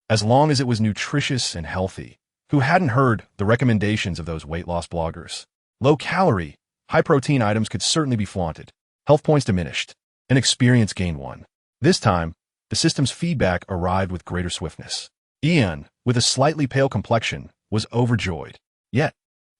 As long as it was nutritious and healthy. Who hadn't heard the recommendations of those weight loss bloggers? Low-calorie, high-protein items could certainly be flaunted. Health points diminished, and experience gained 1. This time, the system's feedback arrived with greater swiftness. Ian, with a slightly pale complexion, was overjoyed. Yet,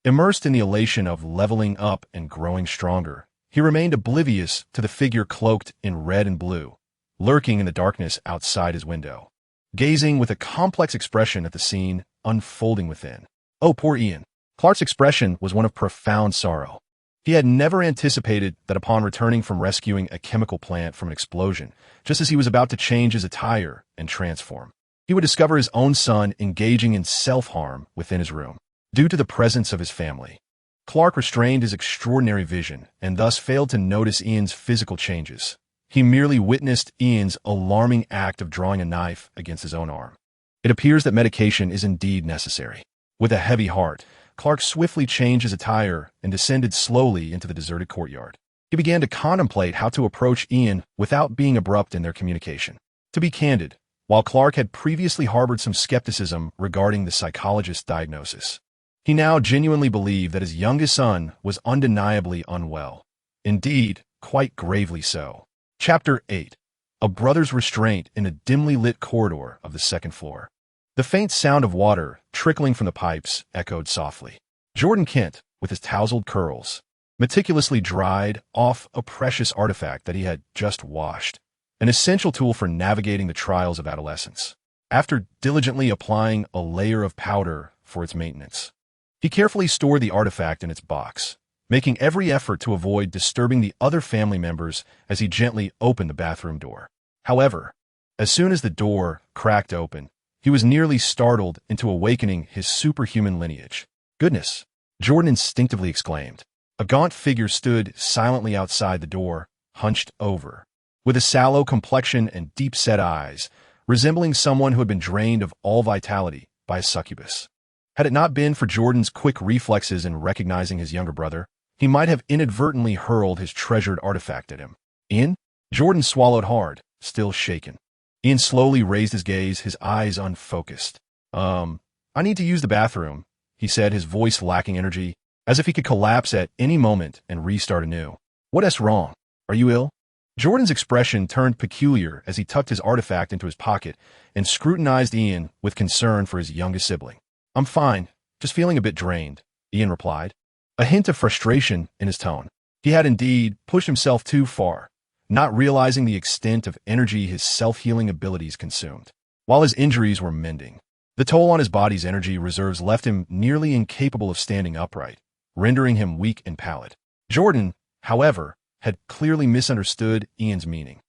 immersed in the elation of leveling up and growing stronger, he remained oblivious to the figure cloaked in red and blue, lurking in the darkness outside his window, gazing with a complex expression at the scene unfolding within. Oh, poor Ian. Clark's expression was one of profound sorrow. He had never anticipated that upon returning from rescuing a chemical plant from an explosion, just as he was about to change his attire and transform, he would discover his own son engaging in self-harm within his room. Due to the presence of his family, Clark restrained his extraordinary vision and thus failed to notice Ian's physical changes. He merely witnessed Ian's alarming act of drawing a knife against his own arm. It appears that medication is indeed necessary. With a heavy heart, Clark swiftly changed his attire and descended slowly into the deserted courtyard. He began to contemplate how to approach Ian without being abrupt in their communication. To be candid, while Clark had previously harbored some skepticism regarding the psychologist's diagnosis, he now genuinely believed that his youngest son was undeniably unwell. Indeed, quite gravely so. Chapter 8. A brother's restraint in a dimly lit corridor of the second floor. The faint sound of water trickling from the pipes echoed softly. Jordan Kent, with his tousled curls, meticulously dried off a precious artifact that he had just washed, an essential tool for navigating the trials of adolescence. After diligently applying a layer of powder for its maintenance, he carefully stored the artifact in its box, making every effort to avoid disturbing the other family members as he gently opened the bathroom door. However, as soon as the door cracked open, he was nearly startled into awakening his superhuman lineage. Goodness! Jordan instinctively exclaimed. A gaunt figure stood silently outside the door, hunched over, with a sallow complexion and deep-set eyes, resembling someone who had been drained of all vitality by a succubus. Had it not been for Jordan's quick reflexes in recognizing his younger brother, he might have inadvertently hurled his treasured artifact at him. Ian? Jordan swallowed hard, still shaken. Ian slowly raised his gaze, his eyes unfocused. I need to use the bathroom, he said, his voice lacking energy, as if he could collapse at any moment and restart anew. What's wrong? Are you ill? Jordan's expression turned peculiar as he tucked his artifact into his pocket and scrutinized Ian with concern for his youngest sibling. I'm fine, just feeling a bit drained, Ian replied, a hint of frustration in his tone. He had indeed pushed himself too far, not realizing the extent of energy his self-healing abilities consumed. While his injuries were mending, the toll on his body's energy reserves left him nearly incapable of standing upright, rendering him weak and pallid. Jordan, however, had clearly misunderstood Ian's meaning.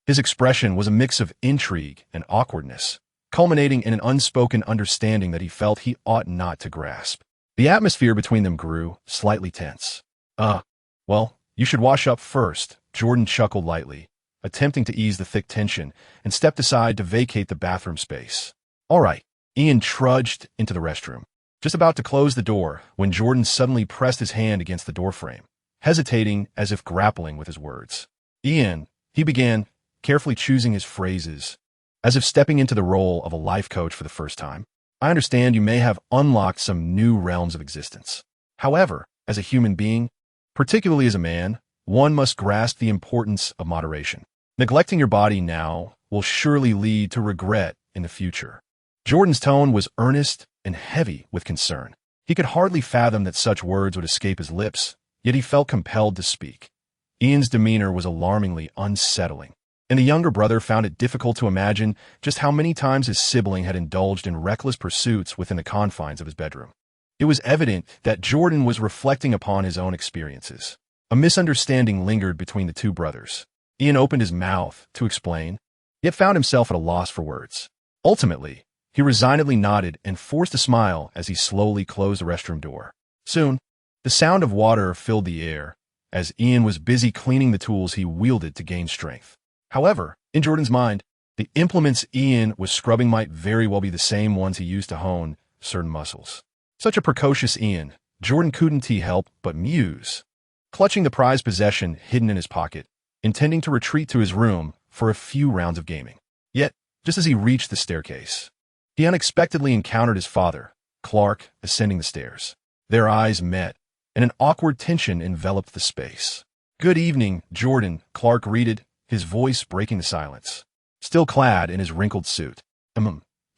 His expression was a mix of intrigue and awkwardness, culminating in an unspoken understanding that he felt he ought not to grasp. The atmosphere between them grew slightly tense. Well, you should wash up first, Jordan chuckled lightly, attempting to ease the thick tension, and stepped aside to vacate the bathroom space. All right, Ian trudged into the restroom, just about to close the door when Jordan suddenly pressed his hand against the doorframe, hesitating as if grappling with his words. Ian, he began, carefully choosing his phrases, as if stepping into the role of a life coach for the first time. I understand you may have unlocked some new realms of existence. However, as a human being, particularly as a man, one must grasp the importance of moderation. Neglecting your body now will surely lead to regret in the future. Jordan's tone was earnest and heavy with concern. He could hardly fathom that such words would escape his lips, yet he felt compelled to speak. Ian's demeanor was alarmingly unsettling, and the younger brother found it difficult to imagine just how many times his sibling had indulged in reckless pursuits within the confines of his bedroom. It was evident that Jordan was reflecting upon his own experiences. A misunderstanding lingered between the two brothers. Ian opened his mouth to explain, yet found himself at a loss for words. Ultimately, he resignedly nodded and forced a smile as he slowly closed the restroom door. Soon, the sound of water filled the air, as Ian was busy cleaning the tools he wielded to gain strength. However, in Jordan's mind, the implements Ian was scrubbing might very well be the same ones he used to hone certain muscles. Such a precocious Ian, Jordan couldn't help but muse, clutching the prized possession hidden in his pocket, intending to retreat to his room for a few rounds of gaming. Yet, just as he reached the staircase, he unexpectedly encountered his father, Clark, ascending the stairs. Their eyes met, and an awkward tension enveloped the space. "Good evening, Jordan," Clark greeted, his voice breaking the silence. Still clad in his wrinkled suit.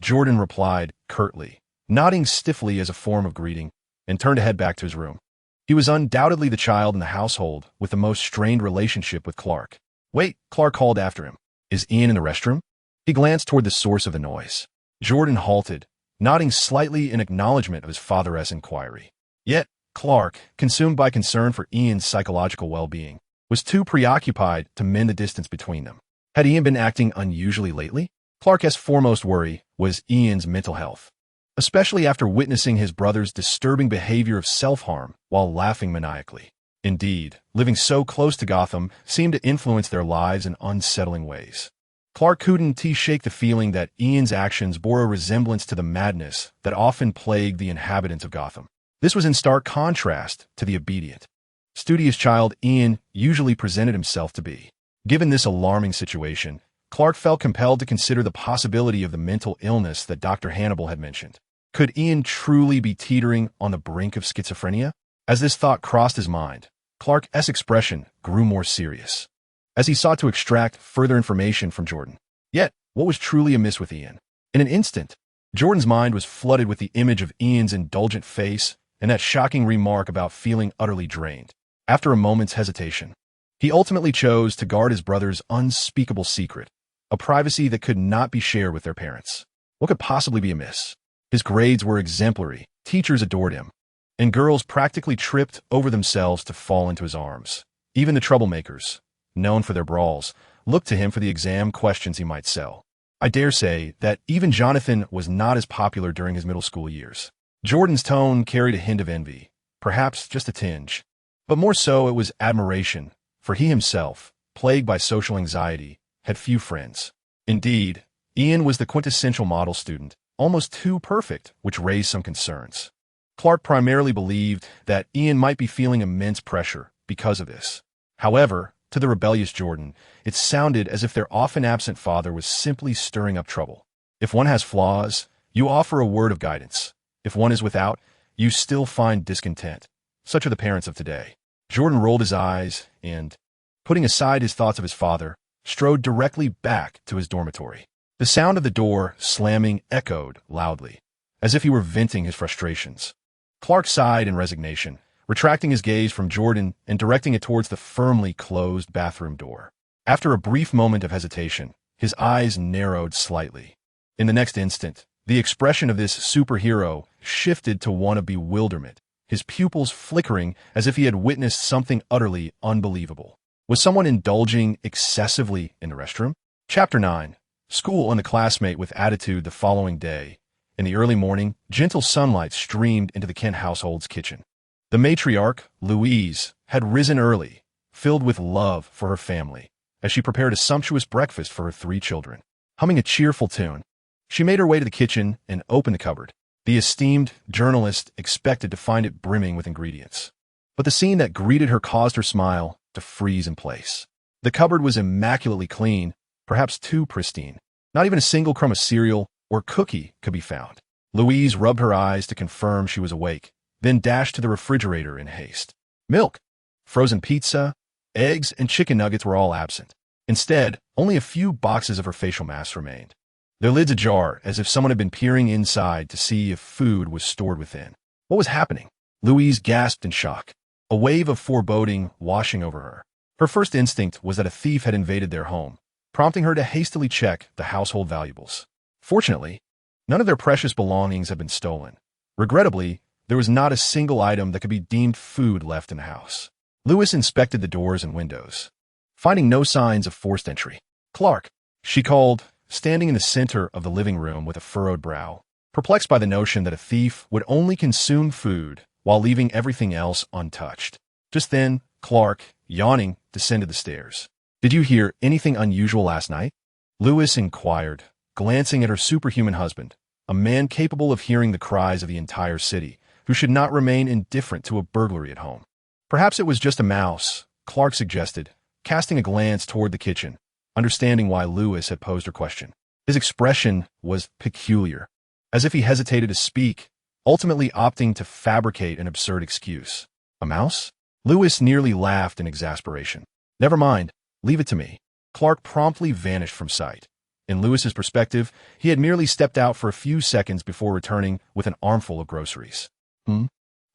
Jordan replied curtly, nodding stiffly as a form of greeting, and turned to head back to his room. He was undoubtedly the child in the household with the most strained relationship with Clark. "Wait," Clark called after him. "Is Ian in the restroom?" He glanced toward the source of the noise. Jordan halted, nodding slightly in acknowledgement of his father's inquiry. Yet, Clark, consumed by concern for Ian's psychological well-being, was too preoccupied to mend the distance between them. Had Ian been acting unusually lately? Clark's foremost worry was Ian's mental health, especially after witnessing his brother's disturbing behavior of self-harm while laughing maniacally. Indeed, living so close to Gotham seemed to influence their lives in unsettling ways. Clark couldn't shake the feeling that Ian's actions bore a resemblance to the madness that often plagued the inhabitants of Gotham. This was in stark contrast to the obedient, studious child Ian usually presented himself to be. Given this alarming situation, Clark felt compelled to consider the possibility of the mental illness that Dr. Hannibal had mentioned. Could Ian truly be teetering on the brink of schizophrenia? As this thought crossed his mind, Clark's expression grew more serious, as he sought to extract further information from Jordan. Yet, what was truly amiss with Ian? In an instant, Jordan's mind was flooded with the image of Ian's indulgent face and that shocking remark about feeling utterly drained. After a moment's hesitation, he ultimately chose to guard his brother's unspeakable secret, a privacy that could not be shared with their parents. What could possibly be amiss? His grades were exemplary, teachers adored him, and girls practically tripped over themselves to fall into his arms. Even the troublemakers, known for their brawls, looked to him for the exam questions he might sell. I dare say that even Jonathan was not as popular during his middle school years. Jordan's tone carried a hint of envy, perhaps just a tinge, but more so it was admiration, for he himself, plagued by social anxiety, had few friends. Indeed, Ian was the quintessential model student, almost too perfect, which raised some concerns. Clark primarily believed that Ian might be feeling immense pressure because of this. However, to the rebellious Jordan, it sounded as if their often absent father was simply stirring up trouble. If one has flaws, you offer a word of guidance. If one is without, you still find discontent. Such are the parents of today. Jordan rolled his eyes and, putting aside his thoughts of his father, strode directly back to his dormitory. The sound of the door slamming echoed loudly, as if he were venting his frustrations. Clark sighed in resignation, retracting his gaze from Jordan and directing it towards the firmly closed bathroom door. After a brief moment of hesitation, his eyes narrowed slightly. In the next instant, the expression of this superhero shifted to one of bewilderment, his pupils flickering as if he had witnessed something utterly unbelievable. Was someone indulging excessively in the restroom? Chapter 9. School and a classmate with attitude the following day. In the early morning, gentle sunlight streamed into the Kent household's kitchen. The matriarch, Louise, had risen early, filled with love for her family, as she prepared a sumptuous breakfast for her 3 children. Humming a cheerful tune, she made her way to the kitchen and opened the cupboard. The esteemed journalist expected to find it brimming with ingredients. But the scene that greeted her caused her smile to freeze in place. The cupboard was immaculately clean, perhaps too pristine. Not even a single crumb of cereal or cookie could be found. Louise rubbed her eyes to confirm she was awake, then dashed to the refrigerator in haste. Milk, frozen pizza, eggs, and chicken nuggets were all absent. Instead, only a few boxes of her facial masks remained, their lids ajar as if someone had been peering inside to see if food was stored within. What was happening? Louise gasped in shock, a wave of foreboding washing over her. Her first instinct was that a thief had invaded their home, prompting her to hastily check the household valuables. Fortunately, none of their precious belongings had been stolen. Regrettably, there was not a single item that could be deemed food left in the house. Louise inspected the doors and windows, finding no signs of forced entry. "Clark," she called, standing in the center of the living room with a furrowed brow, perplexed by the notion that a thief would only consume food while leaving everything else untouched. Just then, Clark, yawning, descended the stairs. "Did you hear anything unusual last night?" Louise inquired, glancing at her superhuman husband, a man capable of hearing the cries of the entire city, who should not remain indifferent to a burglary at home. "Perhaps it was just a mouse," Clark suggested, casting a glance toward the kitchen, understanding why Louise had posed her question. His expression was peculiar, as if he hesitated to speak, ultimately opting to fabricate an absurd excuse. "A mouse?" Louise nearly laughed in exasperation. "Never mind, leave it to me." Clark promptly vanished from sight. In Louise's perspective, he had merely stepped out for a few seconds before returning with an armful of groceries.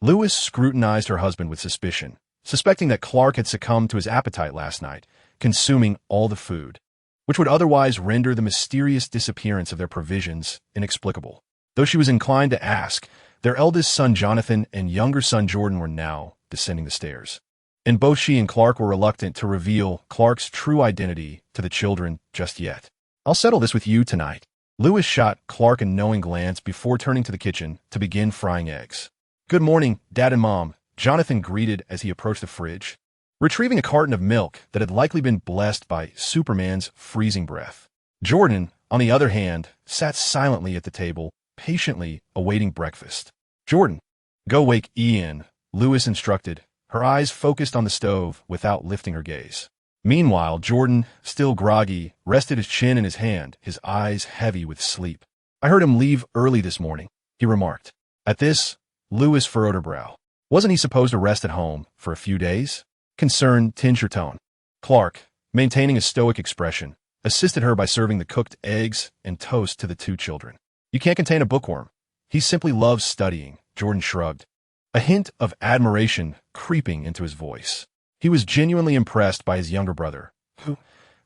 Louise scrutinized her husband with suspicion, suspecting that Clark had succumbed to his appetite last night, consuming all the food, which would otherwise render the mysterious disappearance of their provisions inexplicable. Though she was inclined to ask, their eldest son Jonathan and younger son Jordan were now descending the stairs, and both she and Clark were reluctant to reveal Clark's true identity to the children just yet. "I'll settle this with you tonight." Louise shot Clark a knowing glance before turning to the kitchen to begin frying eggs. "Good morning, Dad and Mom," Jonathan greeted as he approached the fridge, retrieving a carton of milk that had likely been blessed by Superman's freezing breath. Jordan, on the other hand, sat silently at the table, patiently awaiting breakfast. "Jordan, go wake Ian," Louise instructed, her eyes focused on the stove without lifting her gaze. Meanwhile, Jordan, still groggy, rested his chin in his hand, his eyes heavy with sleep. "I heard him leave early this morning," he remarked. At this, Louise furrowed her brow. Wasn't he supposed to rest at home for a few days? Concern tinged her tone. Clark, maintaining a stoic expression, assisted her by serving the cooked eggs and toast to the 2 children. "You can't contain a bookworm. He simply loves studying," Jordan shrugged, a hint of admiration creeping into his voice. He was genuinely impressed by his younger brother, who,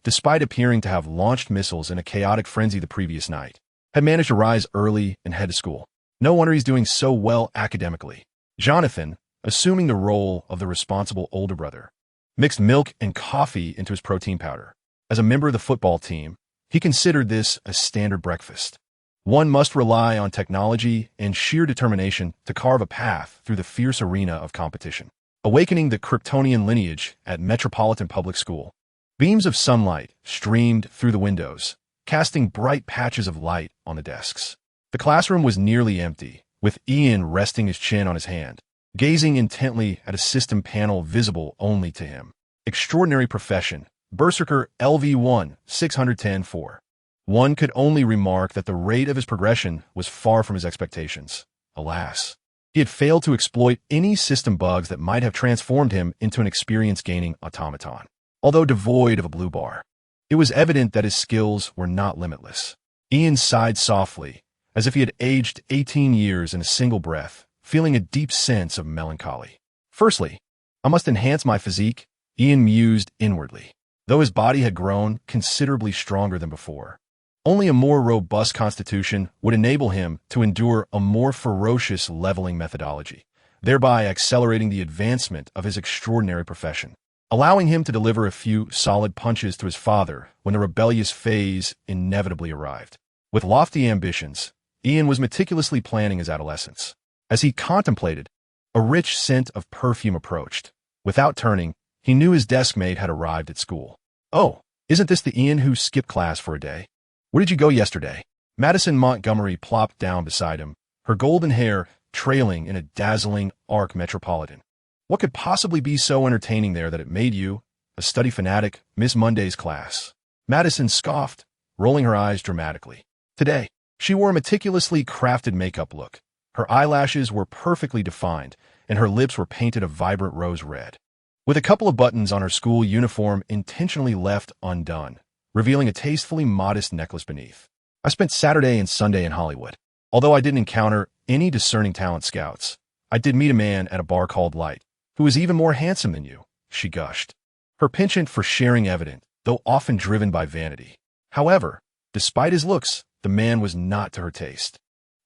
despite appearing to have launched missiles in a chaotic frenzy the previous night, had managed to rise early and head to school. No wonder he's doing so well academically. Jonathan, assuming the role of the responsible older brother, mixed milk and coffee into his protein powder. As a member of the football team, he considered this a standard breakfast. One must rely on technology and sheer determination to carve a path through the fierce arena of competition. Awakening the Kryptonian lineage at Metropolitan Public School, beams of sunlight streamed through the windows, casting bright patches of light on the desks. The classroom was nearly empty, with Ian resting his chin on his hand, gazing intently at a system panel visible only to him. Extraordinary profession, Berserker LV1 610-4. One could only remark that the rate of his progression was far from his expectations. Alas, he had failed to exploit any system bugs that might have transformed him into an experience-gaining automaton. Although devoid of a blue bar, it was evident that his skills were not limitless. Ian sighed softly, as if he had aged 18 years in a single breath, feeling a deep sense of melancholy. Firstly, I must enhance my physique, Ian mused inwardly. Though his body had grown considerably stronger than before, only a more robust constitution would enable him to endure a more ferocious leveling methodology, thereby accelerating the advancement of his extraordinary profession, allowing him to deliver a few solid punches to his father when the rebellious phase inevitably arrived. With lofty ambitions, Ian was meticulously planning his adolescence. As he contemplated, a rich scent of perfume approached. Without turning, he knew his deskmate had arrived at school. "Oh, isn't this the Ian who skipped class for a day? Where did you go yesterday?" Madison Montgomery plopped down beside him, her golden hair trailing in a dazzling arc metropolitan. "What could possibly be so entertaining there that it made you, a study fanatic, miss Monday's class?" Madison scoffed, rolling her eyes dramatically. Today, she wore a meticulously crafted makeup look. Her eyelashes were perfectly defined, and her lips were painted a vibrant rose red, with a couple of buttons on her school uniform intentionally left undone, revealing a tastefully modest necklace beneath. "I spent Saturday and Sunday in Hollywood. Although I didn't encounter any discerning talent scouts, I did meet a man at a bar called Light, who was even more handsome than you," she gushed, her penchant for sharing evident, though often driven by vanity. However, despite his looks, the man was not to her taste,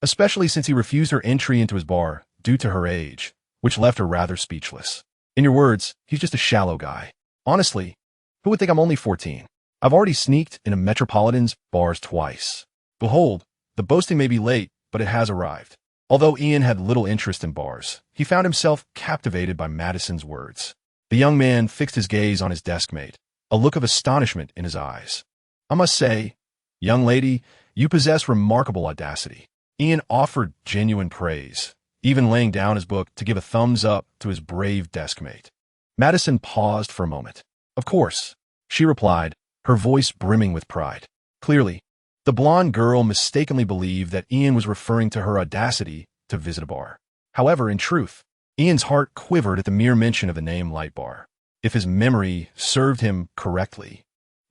especially since he refused her entry into his bar due to her age, which left her rather speechless. "In your words, he's just a shallow guy. Honestly, who would think I'm only 14? I've already sneaked into Metropolitan's bars twice." Behold, the boasting may be late, but it has arrived. Although Ian had little interest in bars, he found himself captivated by Madison's words. The young man fixed his gaze on his deskmate, a look of astonishment in his eyes. "I must say, young lady, you possess remarkable audacity." Ian offered genuine praise, even laying down his book to give a thumbs up to his brave deskmate. Madison paused for a moment. "Of course," she replied, her voice brimming with pride. Clearly, the blonde girl mistakenly believed that Ian was referring to her audacity to visit a bar. However, in truth, Ian's heart quivered at the mere mention of the name Light Bar. If his memory served him correctly,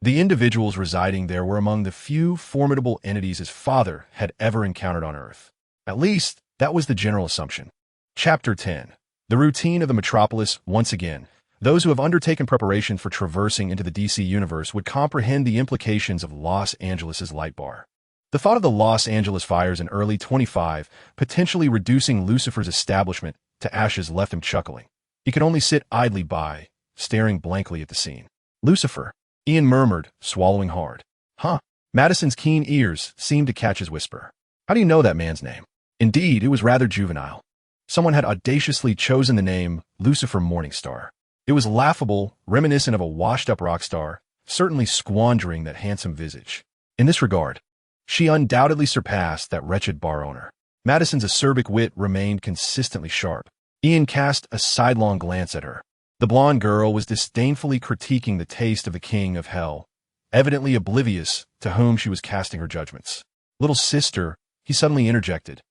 the individuals residing there were among the few formidable entities his father had ever encountered on Earth. At least, that was the general assumption. Chapter 10. The routine of the metropolis. Once again, those who have undertaken preparation for traversing into the DC universe would comprehend the implications of Los Angeles' Light Bar. The thought of the Los Angeles fires in early 25 potentially reducing Lucifer's establishment to ashes left him chuckling. He could only sit idly by, staring blankly at the scene. "Lucifer," Ian murmured, swallowing hard. "Huh?" Madison's keen ears seemed to catch his whisper. "How do you know that man's name?" Indeed, it was rather juvenile. Someone had audaciously chosen the name Lucifer Morningstar. It was laughable, reminiscent of a washed-up rock star, certainly squandering that handsome visage. In this regard, she undoubtedly surpassed that wretched bar owner. Madison's acerbic wit remained consistently sharp. Ian cast a sidelong glance at her. The blonde girl was disdainfully critiquing the taste of the king of hell, evidently oblivious to whom she was casting her judgments. "Little sister," he suddenly interjected.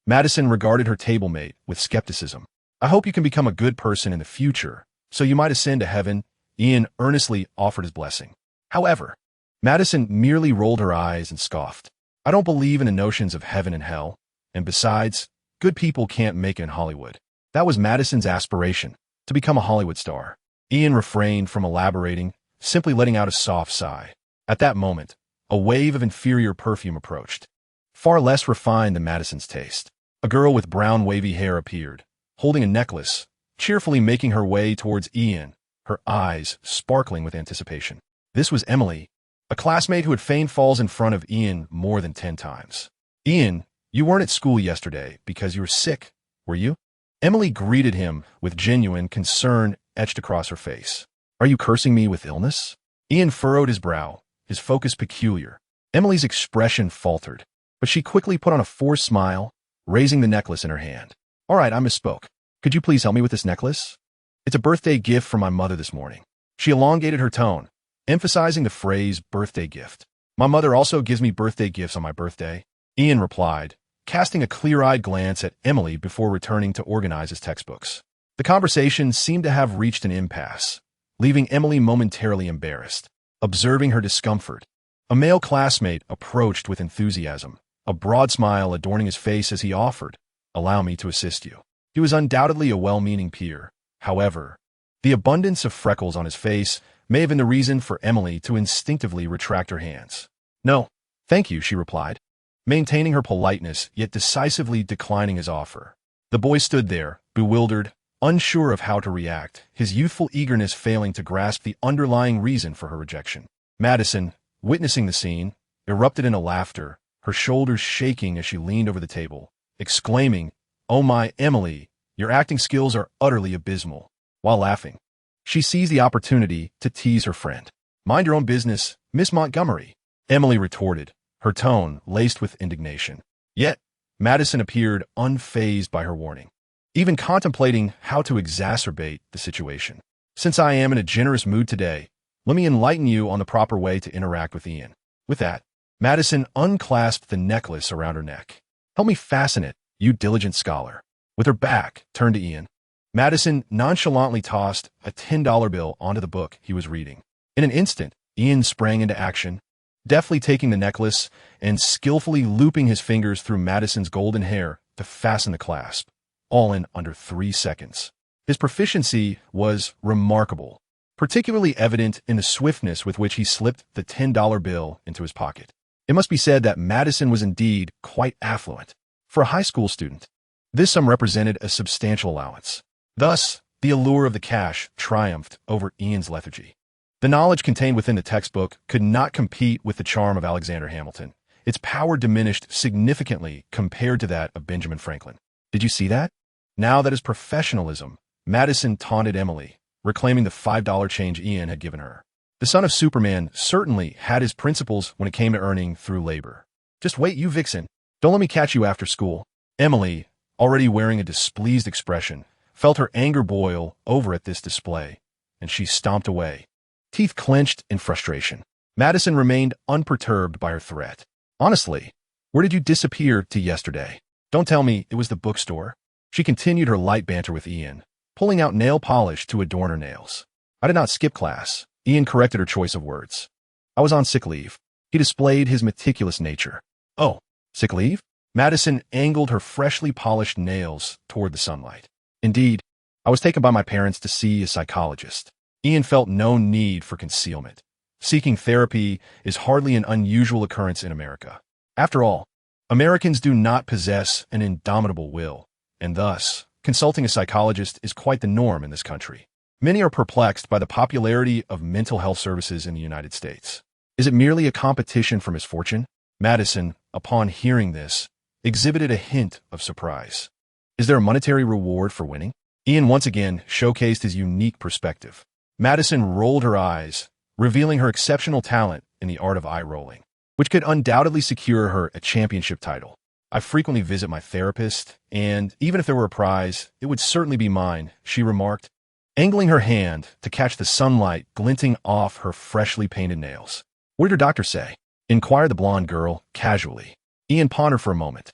Madison regarded her table-mate with skepticism. "I hope you can become a good person in the future, so you might ascend to heaven." Ian earnestly offered his blessing. However, Madison merely rolled her eyes and scoffed. "I don't believe in the notions of heaven and hell, and besides, good people can't make it in Hollywood." That was Madison's aspiration, to become a Hollywood star. Ian refrained from elaborating, simply letting out a soft sigh. At that moment, a wave of inferior perfume approached, far less refined than Madison's taste. A girl with brown wavy hair appeared, holding a necklace, cheerfully making her way towards Ian, her eyes sparkling with anticipation. This was Emily, a classmate who had feigned falls in front of Ian more than 10 times. "Ian, you weren't at school yesterday because you were sick, were you?" Emily greeted him with genuine concern etched across her face. "Are you cursing me with illness?" Ian furrowed his brow, his focus peculiar. Emily's expression faltered, but she quickly put on a forced smile, raising the necklace in her hand. "All right, I misspoke. Could you please help me with this necklace? It's a birthday gift from my mother this morning." She elongated her tone, emphasizing the phrase birthday gift. "My mother also gives me birthday gifts on my birthday," Ian replied, casting a clear-eyed glance at Emily before returning to organize his textbooks. The conversation seemed to have reached an impasse, leaving Emily momentarily embarrassed. Observing her discomfort, a male classmate approached with enthusiasm, a broad smile adorning his face as he offered, "Allow me to assist you." He was undoubtedly a well-meaning peer. However, the abundance of freckles on his face may have been the reason for Emily to instinctively retract her hands. "No, thank you," she replied, maintaining her politeness yet decisively declining his offer. The boy stood there, bewildered, unsure of how to react, his youthful eagerness failing to grasp the underlying reason for her rejection. Madison, witnessing the scene, erupted into laughter, her shoulders shaking as she leaned over the table, exclaiming, "Oh my, Emily, your acting skills are utterly abysmal." While laughing, she seized the opportunity to tease her friend. "Mind your own business, Miss Montgomery," Emily retorted, her tone laced with indignation. Yet, Madison appeared unfazed by her warning, even contemplating how to exacerbate the situation. "Since I am in a generous mood today, let me enlighten you on the proper way to interact with Ian." With that, Madison unclasped the necklace around her neck. "Help me fasten it, you diligent scholar." With her back turned to Ian, Madison nonchalantly tossed a $10 bill onto the book he was reading. In an instant, Ian sprang into action, deftly taking the necklace and skillfully looping his fingers through Madison's golden hair to fasten the clasp, all in under 3 seconds. His proficiency was remarkable, particularly evident in the swiftness with which he slipped the $10 bill into his pocket. It must be said that Madison was indeed quite affluent. For a high school student, this sum represented a substantial allowance. Thus, the allure of the cash triumphed over Ian's lethargy. The knowledge contained within the textbook could not compete with the charm of Alexander Hamilton. Its power diminished significantly compared to that of Benjamin Franklin. "Did you see that?" Now that is professionalism, Madison taunted Emily, reclaiming the $5 change Ian had given her. The son of Superman certainly had his principles when it came to earning through labor. "Just wait, you vixen. Don't let me catch you after school." Emily, already wearing a displeased expression, felt her anger boil over at this display, and she stomped away, teeth clenched in frustration. Madison remained unperturbed by her threat. "Honestly, where did you disappear to yesterday? Don't tell me it was the bookstore." She continued her light banter with Ian, pulling out nail polish to adorn her nails. "I did not skip class," Ian corrected her choice of words. "I was on sick leave." He displayed his meticulous nature. "Oh, sick leave?" Madison angled her freshly polished nails toward the sunlight. "Indeed, I was taken by my parents to see a psychologist." Ian felt no need for concealment. Seeking therapy is hardly an unusual occurrence in America. After all, Americans do not possess an indomitable will, and thus, consulting a psychologist is quite the norm in this country. Many are perplexed by the popularity of mental health services in the United States. Is it merely a competition for misfortune? Madison, upon hearing this, exhibited a hint of surprise. Is there a monetary reward for winning? Ian once again showcased his unique perspective. Madison rolled her eyes, revealing her exceptional talent in the art of eye-rolling, which could undoubtedly secure her a championship title. "I frequently visit my therapist, and even if there were a prize, it would certainly be mine," she remarked, angling her hand to catch the sunlight glinting off her freshly painted nails. "What did your doctor say?" inquired the blonde girl casually. Ian pondered for a moment.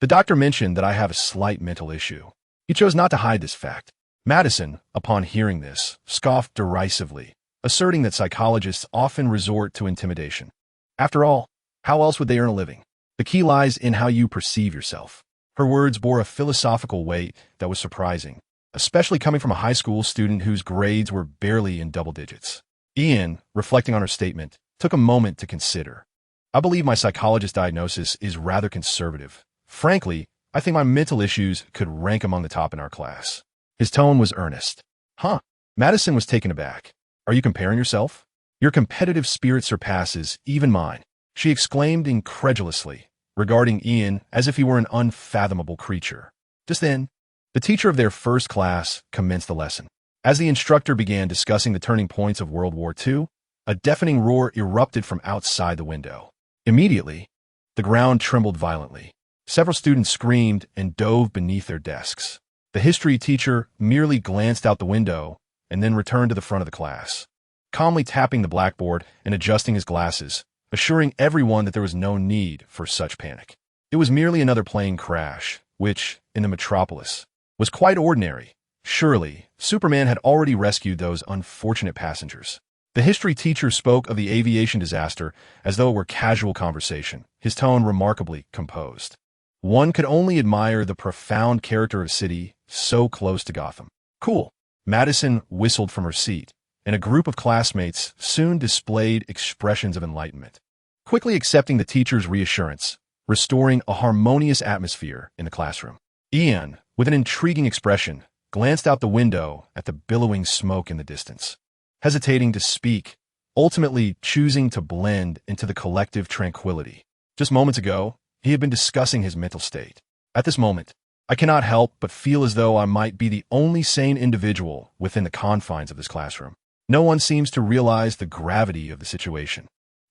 "The doctor mentioned that I have a slight mental issue." He chose not to hide this fact. Madison, upon hearing this, scoffed derisively, asserting that psychologists often resort to intimidation. After all, how else would they earn a living? The key lies in how you perceive yourself. Her words bore a philosophical weight that was surprising, especially coming from a high school student whose grades were barely in double digits. Ian, reflecting on her statement, took a moment to consider. "I believe my psychologist diagnosis is rather conservative. Frankly, I think my mental issues could rank among the top in our class." His tone was earnest. "Huh?" Madison was taken aback. "Are you comparing yourself?" "Your competitive spirit surpasses even mine," she exclaimed incredulously, regarding Ian as if he were an unfathomable creature. Just then, the teacher of their first class commenced the lesson. As the instructor began discussing the turning points of World War II, a deafening roar erupted from outside the window. Immediately, the ground trembled violently. Several students screamed and dove beneath their desks. The history teacher merely glanced out the window and then returned to the front of the class, calmly tapping the blackboard and adjusting his glasses, assuring everyone that there was no need for such panic. It was merely another plane crash, which, in the metropolis, was quite ordinary. Surely, Superman had already rescued those unfortunate passengers. The history teacher spoke of the aviation disaster as though it were casual conversation, his tone remarkably composed. One could only admire the profound character of a city so close to Gotham. Cool. Madison whistled from her seat, and a group of classmates soon displayed expressions of enlightenment, quickly accepting the teacher's reassurance, restoring a harmonious atmosphere in the classroom. Ian, with an intriguing expression, glanced out the window at the billowing smoke in the distance, hesitating to speak, ultimately choosing to blend into the collective tranquility. Just moments ago, he had been discussing his mental state. At this moment, I cannot help but feel as though I might be the only sane individual within the confines of this classroom. No one seems to realize the gravity of the situation.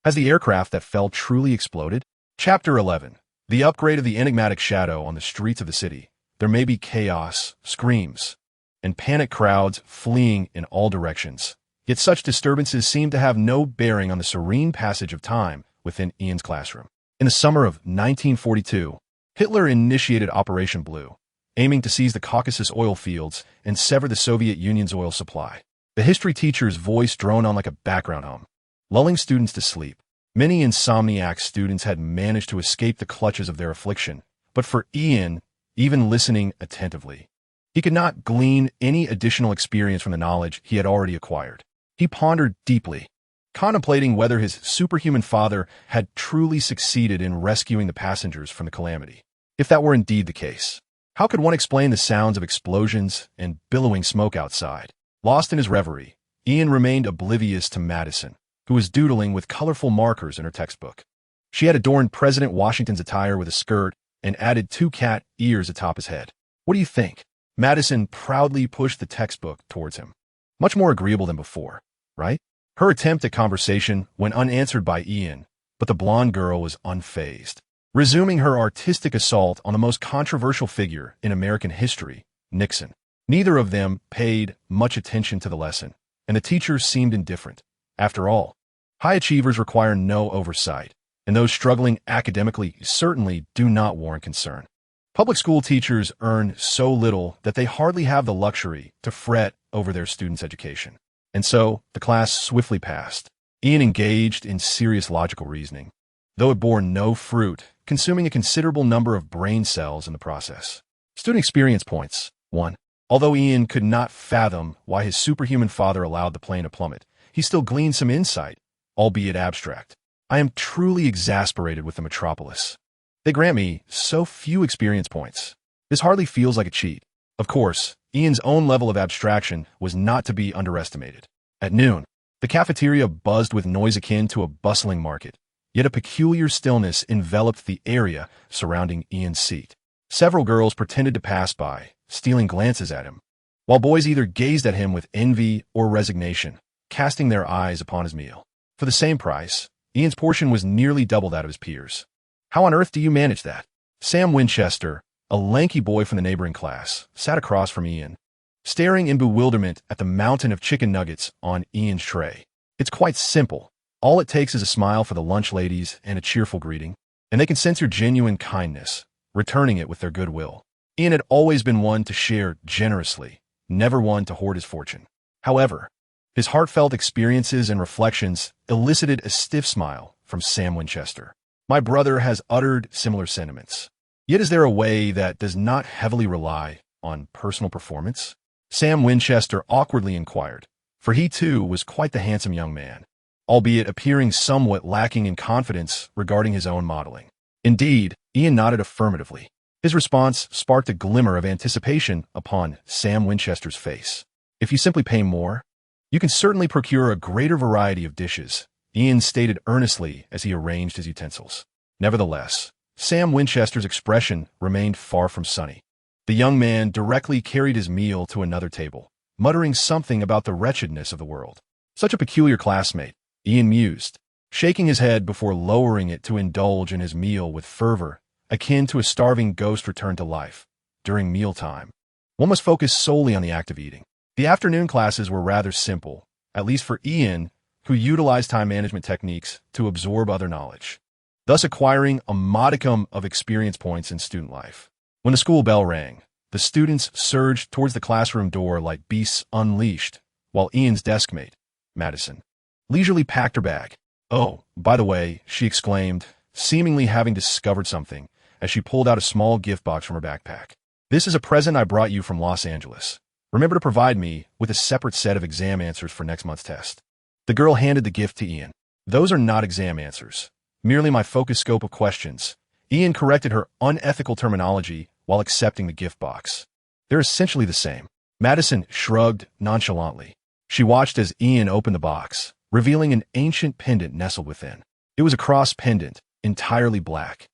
Has the aircraft that fell truly exploded? Chapter 11. The upgrade of the enigmatic shadow on the streets of the city. There may be chaos, screams, and panic crowds fleeing in all directions. Yet such disturbances seem to have no bearing on the serene passage of time within Ian's classroom. In the summer of 1942, Hitler initiated Operation Blue, aiming to seize the Caucasus oil fields and sever the Soviet Union's oil supply. The history teacher's voice droned on like a background hum, lulling students to sleep. Many insomniac students had managed to escape the clutches of their affliction, but for Ian, even listening attentively, he could not glean any additional experience from the knowledge he had already acquired. He pondered deeply, contemplating whether his superhuman father had truly succeeded in rescuing the passengers from the calamity. If that were indeed the case, how could one explain the sounds of explosions and billowing smoke outside? Lost in his reverie, Ian remained oblivious to Madison, who was doodling with colorful markers in her textbook. She had adorned President Washington's attire with a skirt and added 2 cat ears atop his head. What do you think? Madison proudly pushed the textbook towards him. Much more agreeable than before, right? Her attempt at conversation went unanswered by Ian, but the blonde girl was unfazed, resuming her artistic assault on the most controversial figure in American history, Nixon. Neither of them paid much attention to the lesson, and the teacher seemed indifferent. After all, high achievers require no oversight, and those struggling academically certainly do not warrant concern. Public school teachers earn so little that they hardly have the luxury to fret over their students' education. And so, the class swiftly passed. Ian engaged in serious logical reasoning, though it bore no fruit, consuming a considerable number of brain cells in the process. Student experience points. 1. Although Ian could not fathom why his superhuman father allowed the plane to plummet, he still gleaned some insight, albeit abstract. I am truly exasperated with the metropolis. They grant me so few experience points. This hardly feels like a cheat. Of course, Ian's own level of abstraction was not to be underestimated. At noon, the cafeteria buzzed with noise akin to a bustling market, yet a peculiar stillness enveloped the area surrounding Ian's seat. Several girls pretended to pass by, stealing glances at him, while boys either gazed at him with envy or resignation, casting their eyes upon his meal. For the same price, Ian's portion was nearly double that of his peers. How on earth do you manage that? Sam Winchester, a lanky boy from the neighboring class, sat across from Ian, staring in bewilderment at the mountain of chicken nuggets on Ian's tray. It's quite simple. All it takes is a smile for the lunch ladies and a cheerful greeting, and they can sense your genuine kindness, returning it with their goodwill. Ian had always been one to share generously, never one to hoard his fortune. However, his heartfelt experiences and reflections elicited a stiff smile from Sam Winchester. My brother has uttered similar sentiments. Yet is there a way that does not heavily rely on personal performance? Sam Winchester awkwardly inquired, for he too was quite the handsome young man, albeit appearing somewhat lacking in confidence regarding his own modeling. Indeed, Ian nodded affirmatively. His response sparked a glimmer of anticipation upon Sam Winchester's face. If you simply pay more, you can certainly procure a greater variety of dishes, Ian stated earnestly as he arranged his utensils. Nevertheless, Sam Winchester's expression remained far from sunny. The young man directly carried his meal to another table, muttering something about the wretchedness of the world. Such a peculiar classmate, Ian mused, shaking his head before lowering it to indulge in his meal with fervor, akin to a starving ghost returned to life. During mealtime, one must focus solely on the act of eating. The afternoon classes were rather simple, at least for Ian, who utilized time management techniques to absorb other knowledge, thus acquiring a modicum of experience points in student life. When the school bell rang, the students surged towards the classroom door like beasts unleashed, while Ian's deskmate, Madison, leisurely packed her bag. Oh, by the way, she exclaimed, seemingly having discovered something, as she pulled out a small gift box from her backpack. This is a present I brought you from Los Angeles. Remember to provide me with a separate set of exam answers for next month's test. The girl handed the gift to Ian. Those are not exam answers, merely my focused scope of questions. Ian corrected her unethical terminology while accepting the gift box. They're essentially the same. Madison shrugged nonchalantly. She watched as Ian opened the box, revealing an ancient pendant nestled within. It was a cross pendant, entirely black,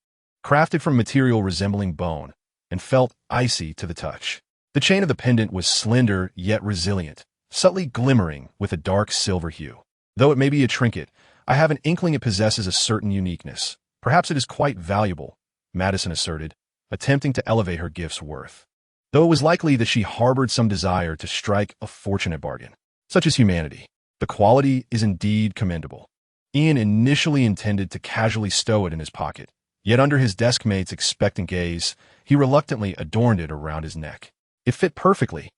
crafted from material resembling bone, and felt icy to the touch. The chain of the pendant was slender yet resilient, subtly glimmering with a dark silver hue. Though it may be a trinket, I have an inkling it possesses a certain uniqueness. Perhaps it is quite valuable, Madison asserted, attempting to elevate her gift's worth. Though it was likely that she harbored some desire to strike a fortunate bargain. Such is humanity. The quality is indeed commendable. Ian initially intended to casually stow it in his pocket, yet under his desk mate's expectant gaze, he reluctantly adorned it around his neck. It fit perfectly.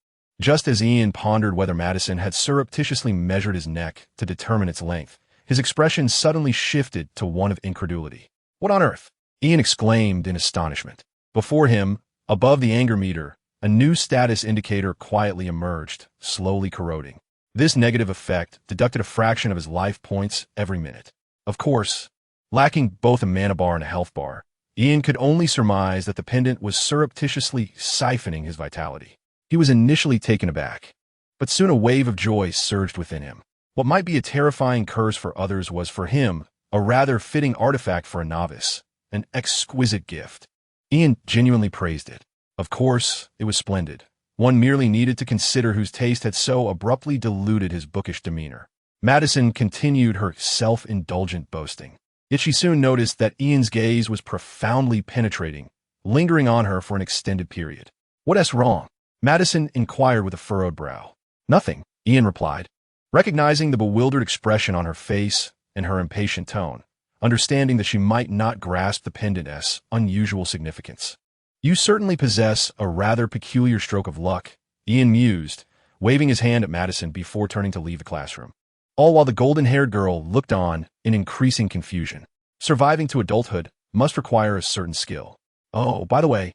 Just as Ian pondered whether Madison had surreptitiously measured his neck to determine its length, his expression suddenly shifted to one of incredulity. What on earth? Ian exclaimed in astonishment. Before him, above the anger meter, a new status indicator quietly emerged, slowly corroding. This negative effect deducted a fraction of his life points every minute. Of course, lacking both a mana bar and a health bar, Ian could only surmise that the pendant was surreptitiously siphoning his vitality. He was initially taken aback, but soon a wave of joy surged within him. What might be a terrifying curse for others was for him a rather fitting artifact for a novice, an exquisite gift. Ian genuinely praised it. Of course, it was splendid. One merely needed to consider whose taste had so abruptly diluted his bookish demeanor. Madison continued her self-indulgent boasting. Yet she soon noticed that Ian's gaze was profoundly penetrating, lingering on her for an extended period. What's wrong? Madison inquired with a furrowed brow. Nothing, Ian replied, recognizing the bewildered expression on her face and her impatient tone, understanding that she might not grasp the pendant's unusual significance. You certainly possess a rather peculiar stroke of luck, Ian mused, waving his hand at Madison before turning to leave the classroom. All while the golden-haired girl looked on in increasing confusion. Surviving to adulthood must require a certain skill. Oh, by the way,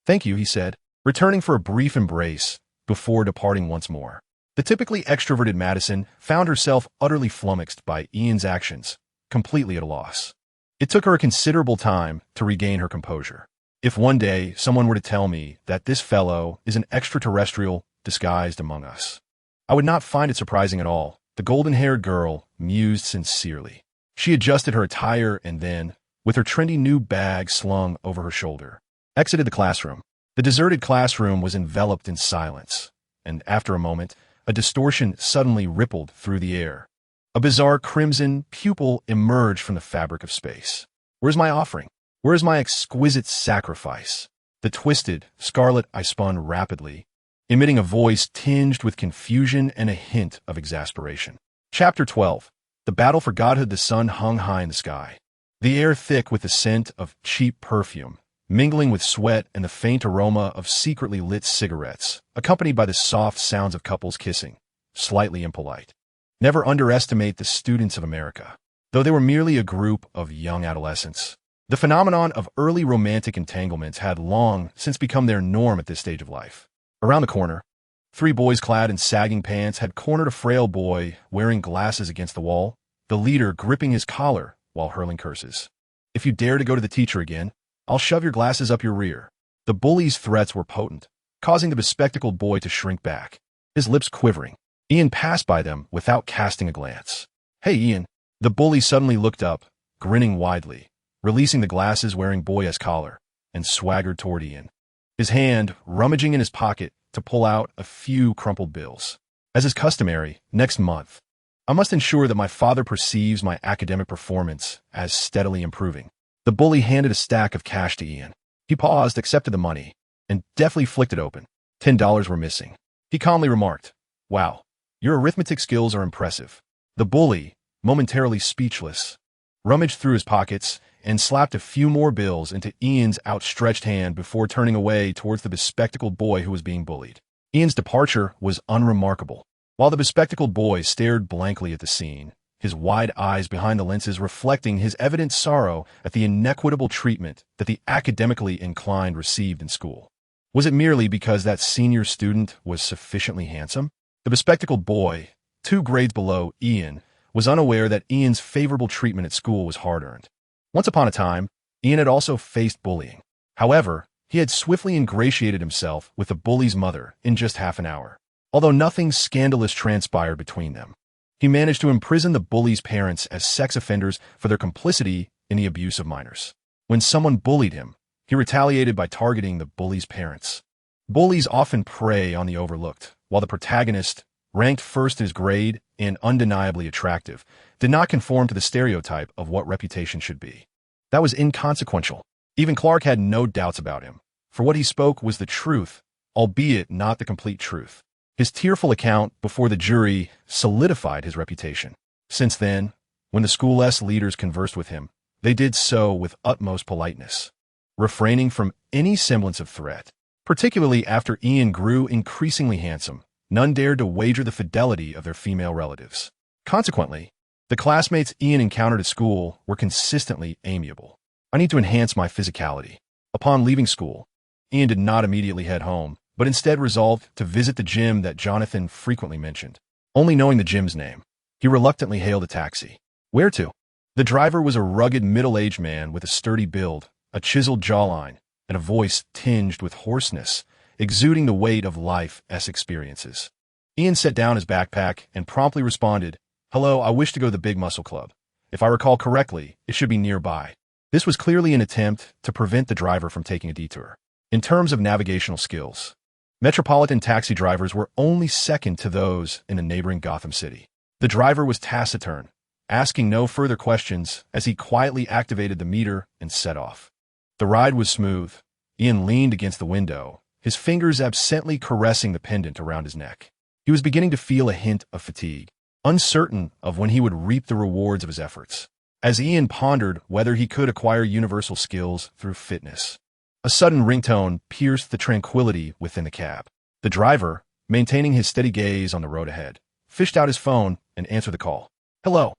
thank you, he said, returning for a brief embrace before departing once more. The typically extroverted Madison found herself utterly flummoxed by Ian's actions, completely at a loss. It took her a considerable time to regain her composure. If one day someone were to tell me that this fellow is an extraterrestrial disguised among us, I would not find it surprising at all, the golden-haired girl mused sincerely. She adjusted her attire and then, with her trendy new bag slung over her shoulder, exited the classroom. The deserted classroom was enveloped in silence, and after a moment, a distortion suddenly rippled through the air. A bizarre crimson pupil emerged from the fabric of space. Where's my offering? Where is my exquisite sacrifice? The twisted scarlet I spun rapidly, emitting a voice tinged with confusion and a hint of exasperation. Chapter 12. The Battle for Godhood. The sun hung high in the sky, the air thick with the scent of cheap perfume, mingling with sweat and the faint aroma of secretly lit cigarettes, accompanied by the soft sounds of couples kissing, slightly impolite. Never underestimate the students of America. Though they were merely a group of young adolescents, the phenomenon of early romantic entanglements had long since become their norm at this stage of life. Around the corner, three boys clad in sagging pants had cornered a frail boy wearing glasses against the wall, the leader gripping his collar while hurling curses. If you dare to go to the teacher again, I'll shove your glasses up your rear. The bully's threats were potent, causing the bespectacled boy to shrink back, his lips quivering. Ian passed by them without casting a glance. Hey, Ian. The bully suddenly looked up, grinning widely, releasing the glasses-wearing boy's collar, and swaggered toward Ian, his hand rummaging in his pocket to pull out a few crumpled bills. As is customary, next month, I must ensure that my father perceives my academic performance as steadily improving. The bully handed a stack of cash to Ian. He paused, accepted the money, and deftly flicked it open. $10 were missing. He calmly remarked, "Wow, your arithmetic skills are impressive." The bully, momentarily speechless, rummaged through his pockets and slapped a few more bills into Ian's outstretched hand before turning away towards the bespectacled boy who was being bullied. Ian's departure was unremarkable. While the bespectacled boy stared blankly at the scene, his wide eyes behind the lenses reflecting his evident sorrow at the inequitable treatment that the academically inclined received in school. Was it merely because that senior student was sufficiently handsome? The bespectacled boy, 2 grades below Ian, was unaware that Ian's favorable treatment at school was hard-earned. Once upon a time, Ian had also faced bullying. However, he had swiftly ingratiated himself with the bully's mother in just half an hour. Although nothing scandalous transpired between them, he managed to imprison the bully's parents as sex offenders for their complicity in the abuse of minors. When someone bullied him, he retaliated by targeting the bully's parents. Bullies often prey on the overlooked, while the protagonist, ranked first in his grade and undeniably attractive, did not conform to the stereotype of what reputation should be. That was inconsequential. Even Clark had no doubts about him, for what he spoke was the truth, albeit not the complete truth. His tearful account before the jury solidified his reputation. Since then, when the School S leaders conversed with him, they did so with utmost politeness, refraining from any semblance of threat. Particularly after Ian grew increasingly handsome, none dared to wager the fidelity of their female relatives. Consequently, the classmates Ian encountered at school were consistently amiable. I need to enhance my physicality. Upon leaving school, Ian did not immediately head home, but instead resolved to visit the gym that Jonathan frequently mentioned. Only knowing the gym's name, he reluctantly hailed a taxi. Where to? The driver was a rugged middle-aged man with a sturdy build, a chiseled jawline, and a voice tinged with hoarseness, exuding the weight of life's experiences. Ian set down his backpack and promptly responded, "Hello, I wish to go to the Big Muscle Club. If I recall correctly, it should be nearby." This was clearly an attempt to prevent the driver from taking a detour. In terms of navigational skills, metropolitan taxi drivers were only second to those in the neighboring Gotham City. The driver was taciturn, asking no further questions as he quietly activated the meter and set off. The ride was smooth. Ian leaned against the window, his fingers absently caressing the pendant around his neck. He was beginning to feel a hint of fatigue, uncertain of when he would reap the rewards of his efforts. As Ian pondered whether he could acquire universal skills through fitness, a sudden ringtone pierced the tranquility within the cab. The driver, maintaining his steady gaze on the road ahead, fished out his phone and answered the call. "Hello.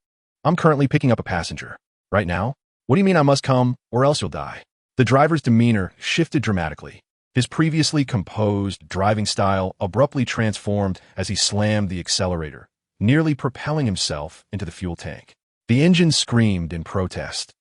I'm currently picking up a passenger. Right now? What do you mean I must come, or else you'll die?" The driver's demeanor shifted dramatically. His previously composed driving style abruptly transformed as he slammed the accelerator, nearly propelling himself into the fuel tank. The engine screamed in protest,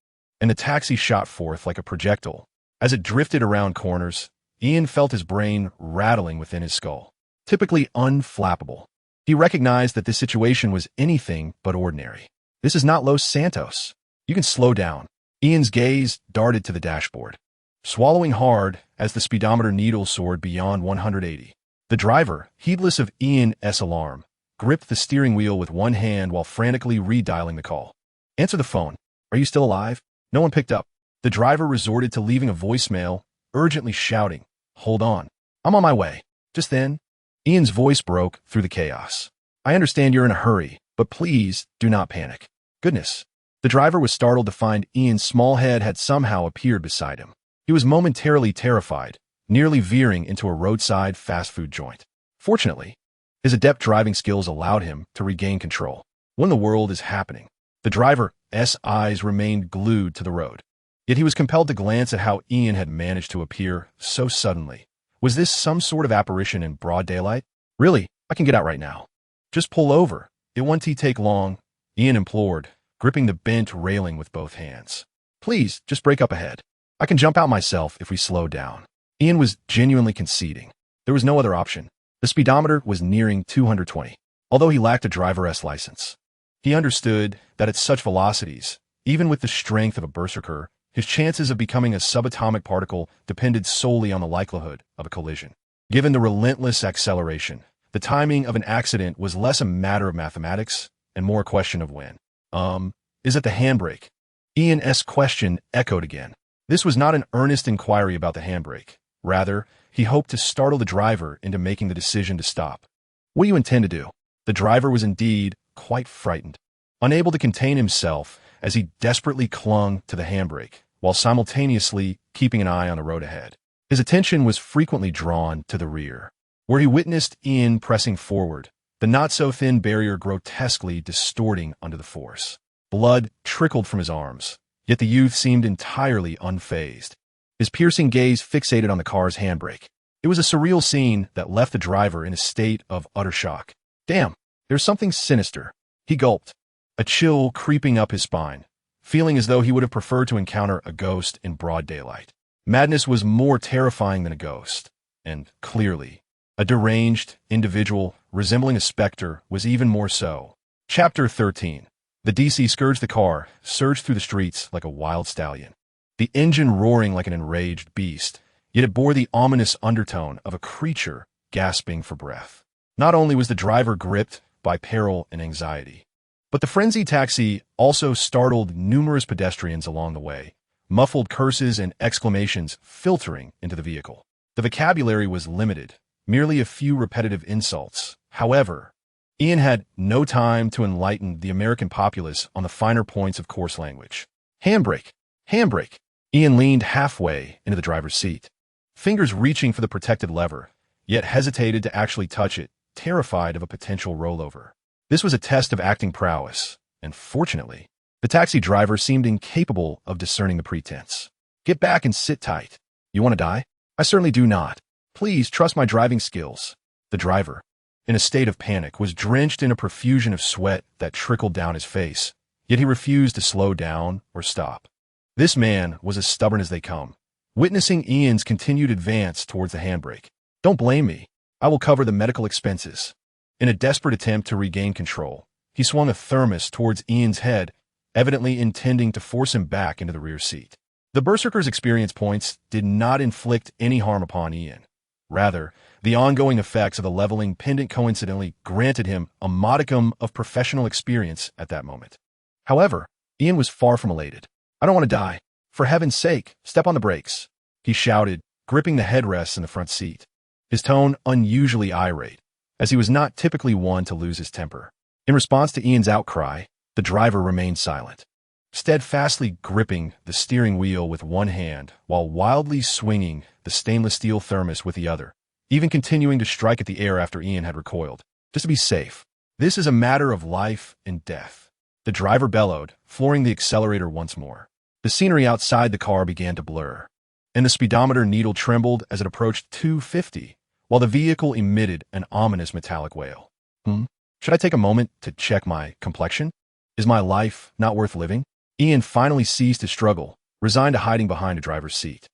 and the taxi shot forth like a projectile. As it drifted around corners, Ian felt his brain rattling within his skull. Typically unflappable, he recognized that this situation was anything but ordinary. This is not Los Santos. You can slow down. Ian's gaze darted to the dashboard, swallowing hard as the speedometer needle soared beyond 180. The driver, heedless of Ian's alarm, gripped the steering wheel with one hand while frantically redialing the call. "Answer the phone. Are you still alive?" No one picked up. The driver resorted to leaving a voicemail, urgently shouting, "Hold on. I'm on my way." Just then, Ian's voice broke through the chaos. "I understand you're in a hurry, but please do not panic." Goodness. The driver was startled to find Ian's small head had somehow appeared beside him. He was momentarily terrified, nearly veering into a roadside fast food joint. Fortunately, his adept driving skills allowed him to regain control. What in the world is happening? The driver's eyes remained glued to the road. Yet he was compelled to glance at how Ian had managed to appear so suddenly. Was this some sort of apparition in broad daylight? "Really, I can get out right now." "Just pull over. It won't take long," Ian implored, gripping the bent railing with both hands. "Please, just break up ahead. I can jump out myself if we slow down." Ian was genuinely conceding. There was no other option. The speedometer was nearing 220, although he lacked a driver's license. He understood that at such velocities, even with the strength of a berserker, his chances of becoming a subatomic particle depended solely on the likelihood of a collision. Given the relentless acceleration, the timing of an accident was less a matter of mathematics and more a question of when. Is it the handbrake? Ian's question echoed again. This was not an earnest inquiry about the handbrake. Rather, he hoped to startle the driver into making the decision to stop. "What do you intend to do?" The driver was indeed quite frightened, unable to contain himself as he desperately clung to the handbrake, while simultaneously keeping an eye on the road ahead. His attention was frequently drawn to the rear, where he witnessed Ian pressing forward, the not-so-thin barrier grotesquely distorting under the force. Blood trickled from his arms, yet the youth seemed entirely unfazed, his piercing gaze fixated on the car's handbrake. It was a surreal scene that left the driver in a state of utter shock. Damn, there's something sinister. He gulped, a chill creeping up his spine, feeling as though he would have preferred to encounter a ghost in broad daylight. Madness was more terrifying than a ghost, and, clearly, a deranged individual resembling a specter was even more so. Chapter 13. The DC scourged the car, surged through the streets like a wild stallion, the engine roaring like an enraged beast, yet it bore the ominous undertone of a creature gasping for breath. Not only was the driver gripped by peril and anxiety, but the frenzied taxi also startled numerous pedestrians along the way, muffled curses and exclamations filtering into the vehicle. The vocabulary was limited, merely a few repetitive insults. However, Ian had no time to enlighten the American populace on the finer points of coarse language. Handbrake! Handbrake! Ian leaned halfway into the driver's seat, fingers reaching for the protected lever, yet hesitated to actually touch it, terrified of a potential rollover. This was a test of acting prowess, and fortunately, the taxi driver seemed incapable of discerning the pretense. Get back and sit tight. You want to die? I certainly do not. Please trust my driving skills. The driver, in a state of panic, was drenched in a profusion of sweat that trickled down his face, yet he refused to slow down or stop. This man was as stubborn as they come, witnessing Ian's continued advance towards the handbrake. Don't blame me. I will cover the medical expenses. In a desperate attempt to regain control, he swung a thermos towards Ian's head, evidently intending to force him back into the rear seat. The Berserker's experience points did not inflict any harm upon Ian. Rather, the ongoing effects of the leveling pendant coincidentally granted him a modicum of professional experience at that moment. However, Ian was far from elated. I don't want to die. For heaven's sake, step on the brakes, he shouted, gripping the headrests in the front seat, his tone unusually irate, as he was not typically one to lose his temper. In response to Ian's outcry, the driver remained silent, steadfastly gripping the steering wheel with one hand while wildly swinging the stainless steel thermos with the other, even continuing to strike at the air after Ian had recoiled, just to be safe. This is a matter of life and death, the driver bellowed, flooring the accelerator once more. The scenery outside the car began to blur, and the speedometer needle trembled as it approached 250, while the vehicle emitted an ominous metallic wail. Should I take a moment to check my complexion? Is my life not worth living? Ian finally ceased his struggle, resigned to hiding behind a driver's seat.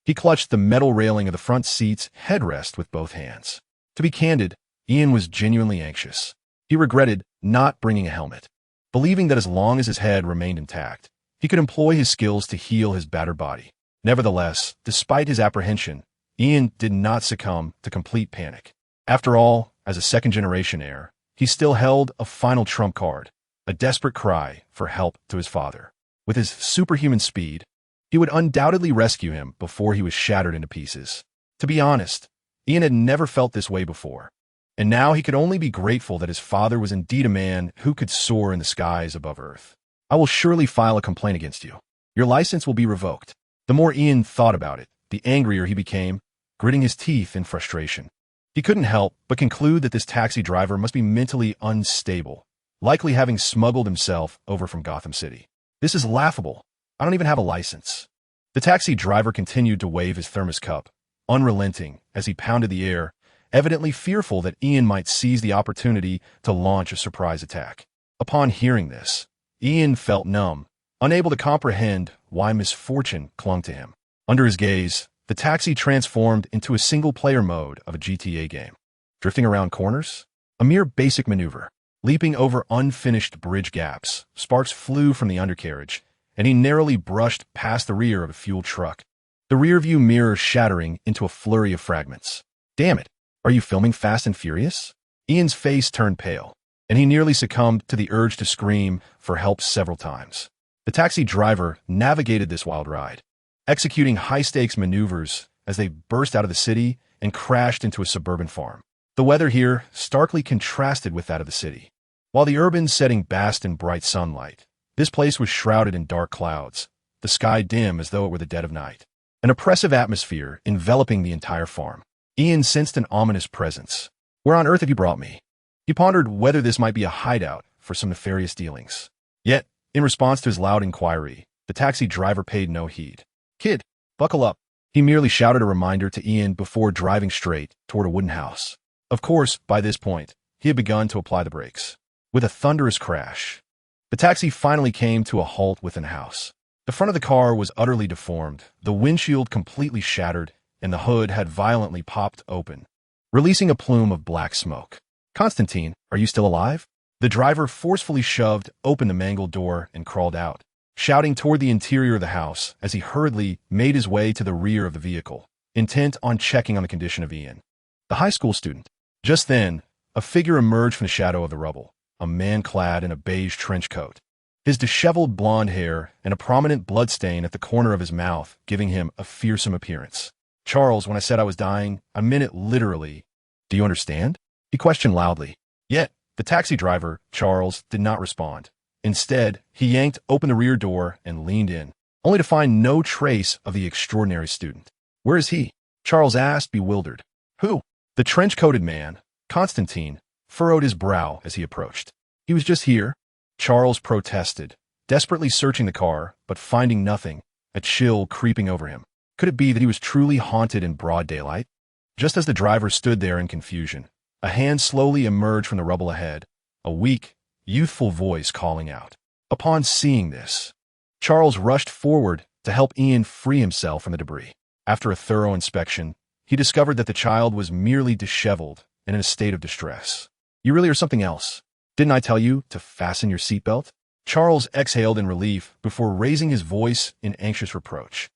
He clutched the metal railing of the front seat's headrest with both hands. To be candid, Ian was genuinely anxious. He regretted not bringing a helmet, believing that as long as his head remained intact, he could employ his skills to heal his battered body. Nevertheless, despite his apprehension, Ian did not succumb to complete panic. After all, as a second-generation heir, he still held a final trump card, a desperate cry for help to his father. With his superhuman speed, he would undoubtedly rescue him before he was shattered into pieces. To be honest, Ian had never felt this way before, and now he could only be grateful that his father was indeed a man who could soar in the skies above Earth. I will surely file a complaint against you. Your license will be revoked. The more Ian thought about it, the angrier he became, gritting his teeth in frustration. He couldn't help but conclude that this taxi driver must be mentally unstable, likely having smuggled himself over from Gotham City. This is laughable. I don't even have a license. The taxi driver continued to wave his thermos cup, unrelenting as he pounded the air, evidently fearful that Ian might seize the opportunity to launch a surprise attack. Upon hearing this, Ian felt numb, unable to comprehend why misfortune clung to him. Under his gaze, the taxi transformed into a single-player mode of a GTA game. Drifting around corners? A mere basic maneuver. Leaping over unfinished bridge gaps, sparks flew from the undercarriage, and he narrowly brushed past the rear of a fuel truck, the rearview mirror shattering into a flurry of fragments. Damn it, are you filming Fast and Furious? Ian's face turned pale, and he nearly succumbed to the urge to scream for help several times. The taxi driver navigated this wild ride, executing high-stakes maneuvers as they burst out of the city and crashed into a suburban farm. The weather here starkly contrasted with that of the city. While the urban setting basked in bright sunlight, this place was shrouded in dark clouds, the sky dim as though it were the dead of night. An oppressive atmosphere enveloping the entire farm. Ian sensed an ominous presence. Where on earth have you brought me? He pondered whether this might be a hideout for some nefarious dealings. Yet, in response to his loud inquiry, the taxi driver paid no heed. Kid, buckle up. He merely shouted a reminder to Ian before driving straight toward a wooden house. Of course, by this point, he had begun to apply the brakes. With a thunderous crash, the taxi finally came to a halt within the house. The front of the car was utterly deformed, the windshield completely shattered, and the hood had violently popped open, releasing a plume of black smoke. "Constantine, are you still alive?" The driver forcefully shoved open the mangled door and crawled out, shouting toward the interior of the house as he hurriedly made his way to the rear of the vehicle, intent on checking on the condition of Ian, the high school student. Just then, a figure emerged from the shadow of the rubble, a man clad in a beige trench coat, his disheveled blonde hair and a prominent bloodstain at the corner of his mouth giving him a fearsome appearance. "Charles, when I said I was dying, I meant it literally. Do you understand?" he questioned loudly. Yet, the taxi driver, Charles, did not respond. Instead, he yanked open the rear door and leaned in, only to find no trace of the extraordinary student. "Where is he?" Charles asked, bewildered. "Who?" The trench-coated man, Constantine, furrowed his brow as he approached. "He was just here," Charles protested, desperately searching the car, but finding nothing, a chill creeping over him. Could it be that he was truly haunted in broad daylight? Just as the driver stood there in confusion, a hand slowly emerged from the rubble ahead, a weak, youthful voice calling out. Upon seeing this, Charles rushed forward to help Ian free himself from the debris. After a thorough inspection, he discovered that the child was merely disheveled and in a state of distress. "You really are something else. Didn't I tell you to fasten your seatbelt?" Charles exhaled in relief before raising his voice in anxious reproach.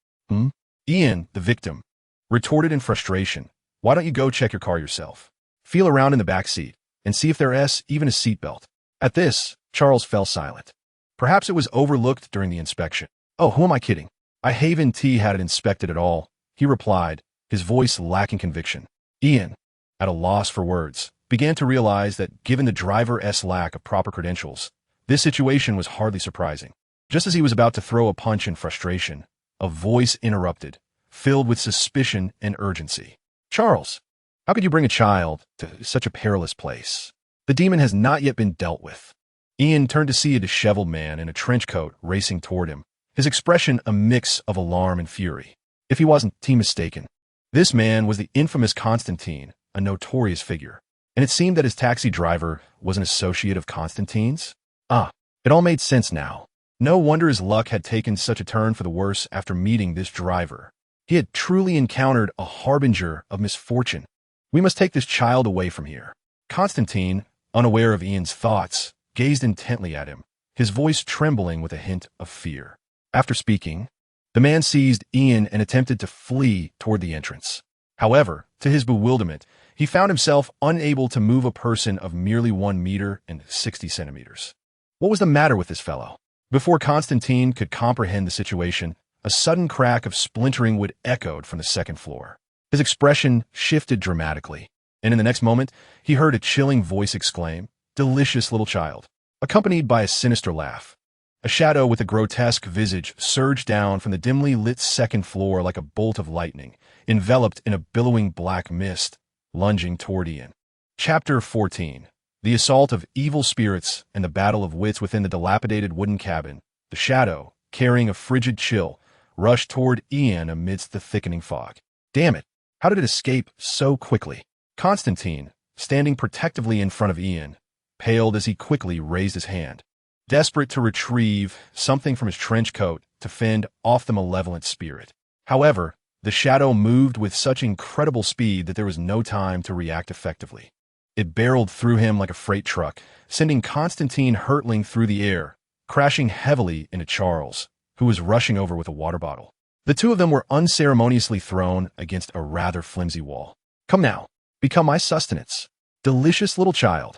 Ian, the victim, retorted in frustration. "Why don't you go check your car yourself? Feel around in the back seat and see if there is even a seatbelt." At this, Charles fell silent. Perhaps it was overlooked during the inspection. "Oh, who am I kidding? I haven't had it inspected at all," he replied, his voice lacking conviction. Ian, at a loss for words, began to realize that given the driver's lack of proper credentials, this situation was hardly surprising. Just as he was about to throw a punch in frustration, a voice interrupted, filled with suspicion and urgency. "Charles, how could you bring a child to such a perilous place? The demon has not yet been dealt with." Ian turned to see a disheveled man in a trench coat racing toward him, his expression a mix of alarm and fury. If he wasn't mistaken, this man was the infamous Constantine, a notorious figure, and it seemed that his taxi driver was an associate of Constantine's. It all made sense now. No wonder his luck had taken such a turn for the worse after meeting this driver. He had truly encountered a harbinger of misfortune. "We must take this child away from here." Constantine, unaware of Ian's thoughts, gazed intently at him, his voice trembling with a hint of fear. After speaking, the man seized Ian and attempted to flee toward the entrance. However, to his bewilderment, he found himself unable to move a person of merely 1 meter and 60 centimeters. What was the matter with this fellow? Before Constantine could comprehend the situation, a sudden crack of splintering wood echoed from the second floor. His expression shifted dramatically, and in the next moment, he heard a chilling voice exclaim, "Delicious little child," accompanied by a sinister laugh. A shadow with a grotesque visage surged down from the dimly lit second floor like a bolt of lightning, enveloped in a billowing black mist, lunging toward Ian. Chapter 14. The Assault of Evil Spirits and the Battle of Wits within the dilapidated wooden cabin. The shadow, carrying a frigid chill, rushed toward Ian amidst the thickening fog. Damn it! How did it escape so quickly? Constantine, standing protectively in front of Ian, paled as he quickly raised his hand, desperate to retrieve something from his trench coat to fend off the malevolent spirit. However, the shadow moved with such incredible speed that there was no time to react effectively. It barreled through him like a freight truck, sending Constantine hurtling through the air, crashing heavily into Charles, who was rushing over with a water bottle. The two of them were unceremoniously thrown against a rather flimsy wall. "Come now, become my sustenance, delicious little child."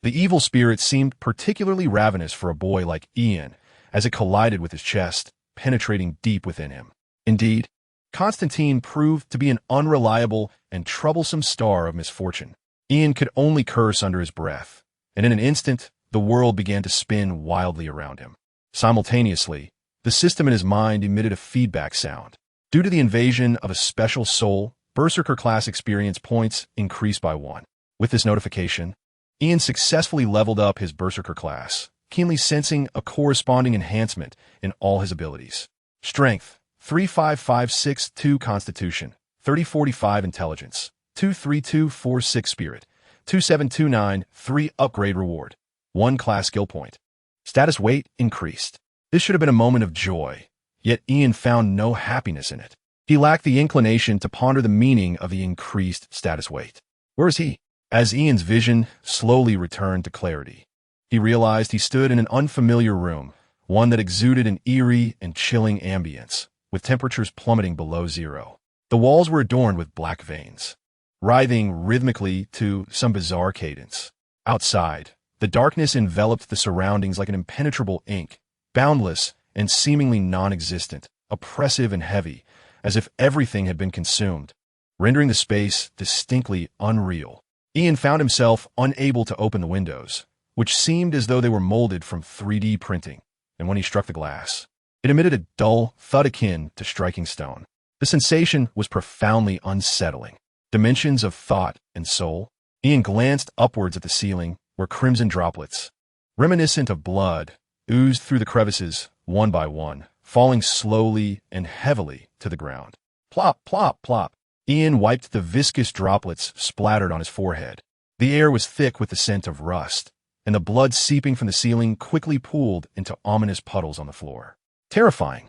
The evil spirit seemed particularly ravenous for a boy like Ian, as it collided with his chest, penetrating deep within him. Indeed, Constantine proved to be an unreliable and troublesome star of misfortune. Ian could only curse under his breath, and in an instant, the world began to spin wildly around him. Simultaneously, the system in his mind emitted a feedback sound. Due to the invasion of a special soul, Berserker class experience points increased by 1. With this notification, Ian successfully leveled up his Berserker class, keenly sensing a corresponding enhancement in all his abilities. Strength, 35562 Constitution, 3045 Intelligence, 23246 Spirit, 2729 3 Upgrade Reward, 1 Class Skill Point. Status weight increased. This should have been a moment of joy, yet Ian found no happiness in it. He lacked the inclination to ponder the meaning of the increased status weight. Where is he? As Ian's vision slowly returned to clarity, he realized he stood in an unfamiliar room, one that exuded an eerie and chilling ambience, with temperatures plummeting below zero. The walls were adorned with black veins, writhing rhythmically to some bizarre cadence. Outside, the darkness enveloped the surroundings like an impenetrable ink, boundless and seemingly non-existent, oppressive and heavy, as if everything had been consumed, rendering the space distinctly unreal. Ian found himself unable to open the windows, which seemed as though they were molded from 3D printing, and when he struck the glass, it emitted a dull thud akin to striking stone. The sensation was profoundly unsettling. Dimensions of thought and soul. Ian glanced upwards at the ceiling, where crimson droplets, reminiscent of blood, oozed through the crevices one by one, falling slowly and heavily to the ground. Plop, plop, plop. Ian wiped the viscous droplets splattered on his forehead. The air was thick with the scent of rust, and the blood seeping from the ceiling quickly pooled into ominous puddles on the floor. Terrifying.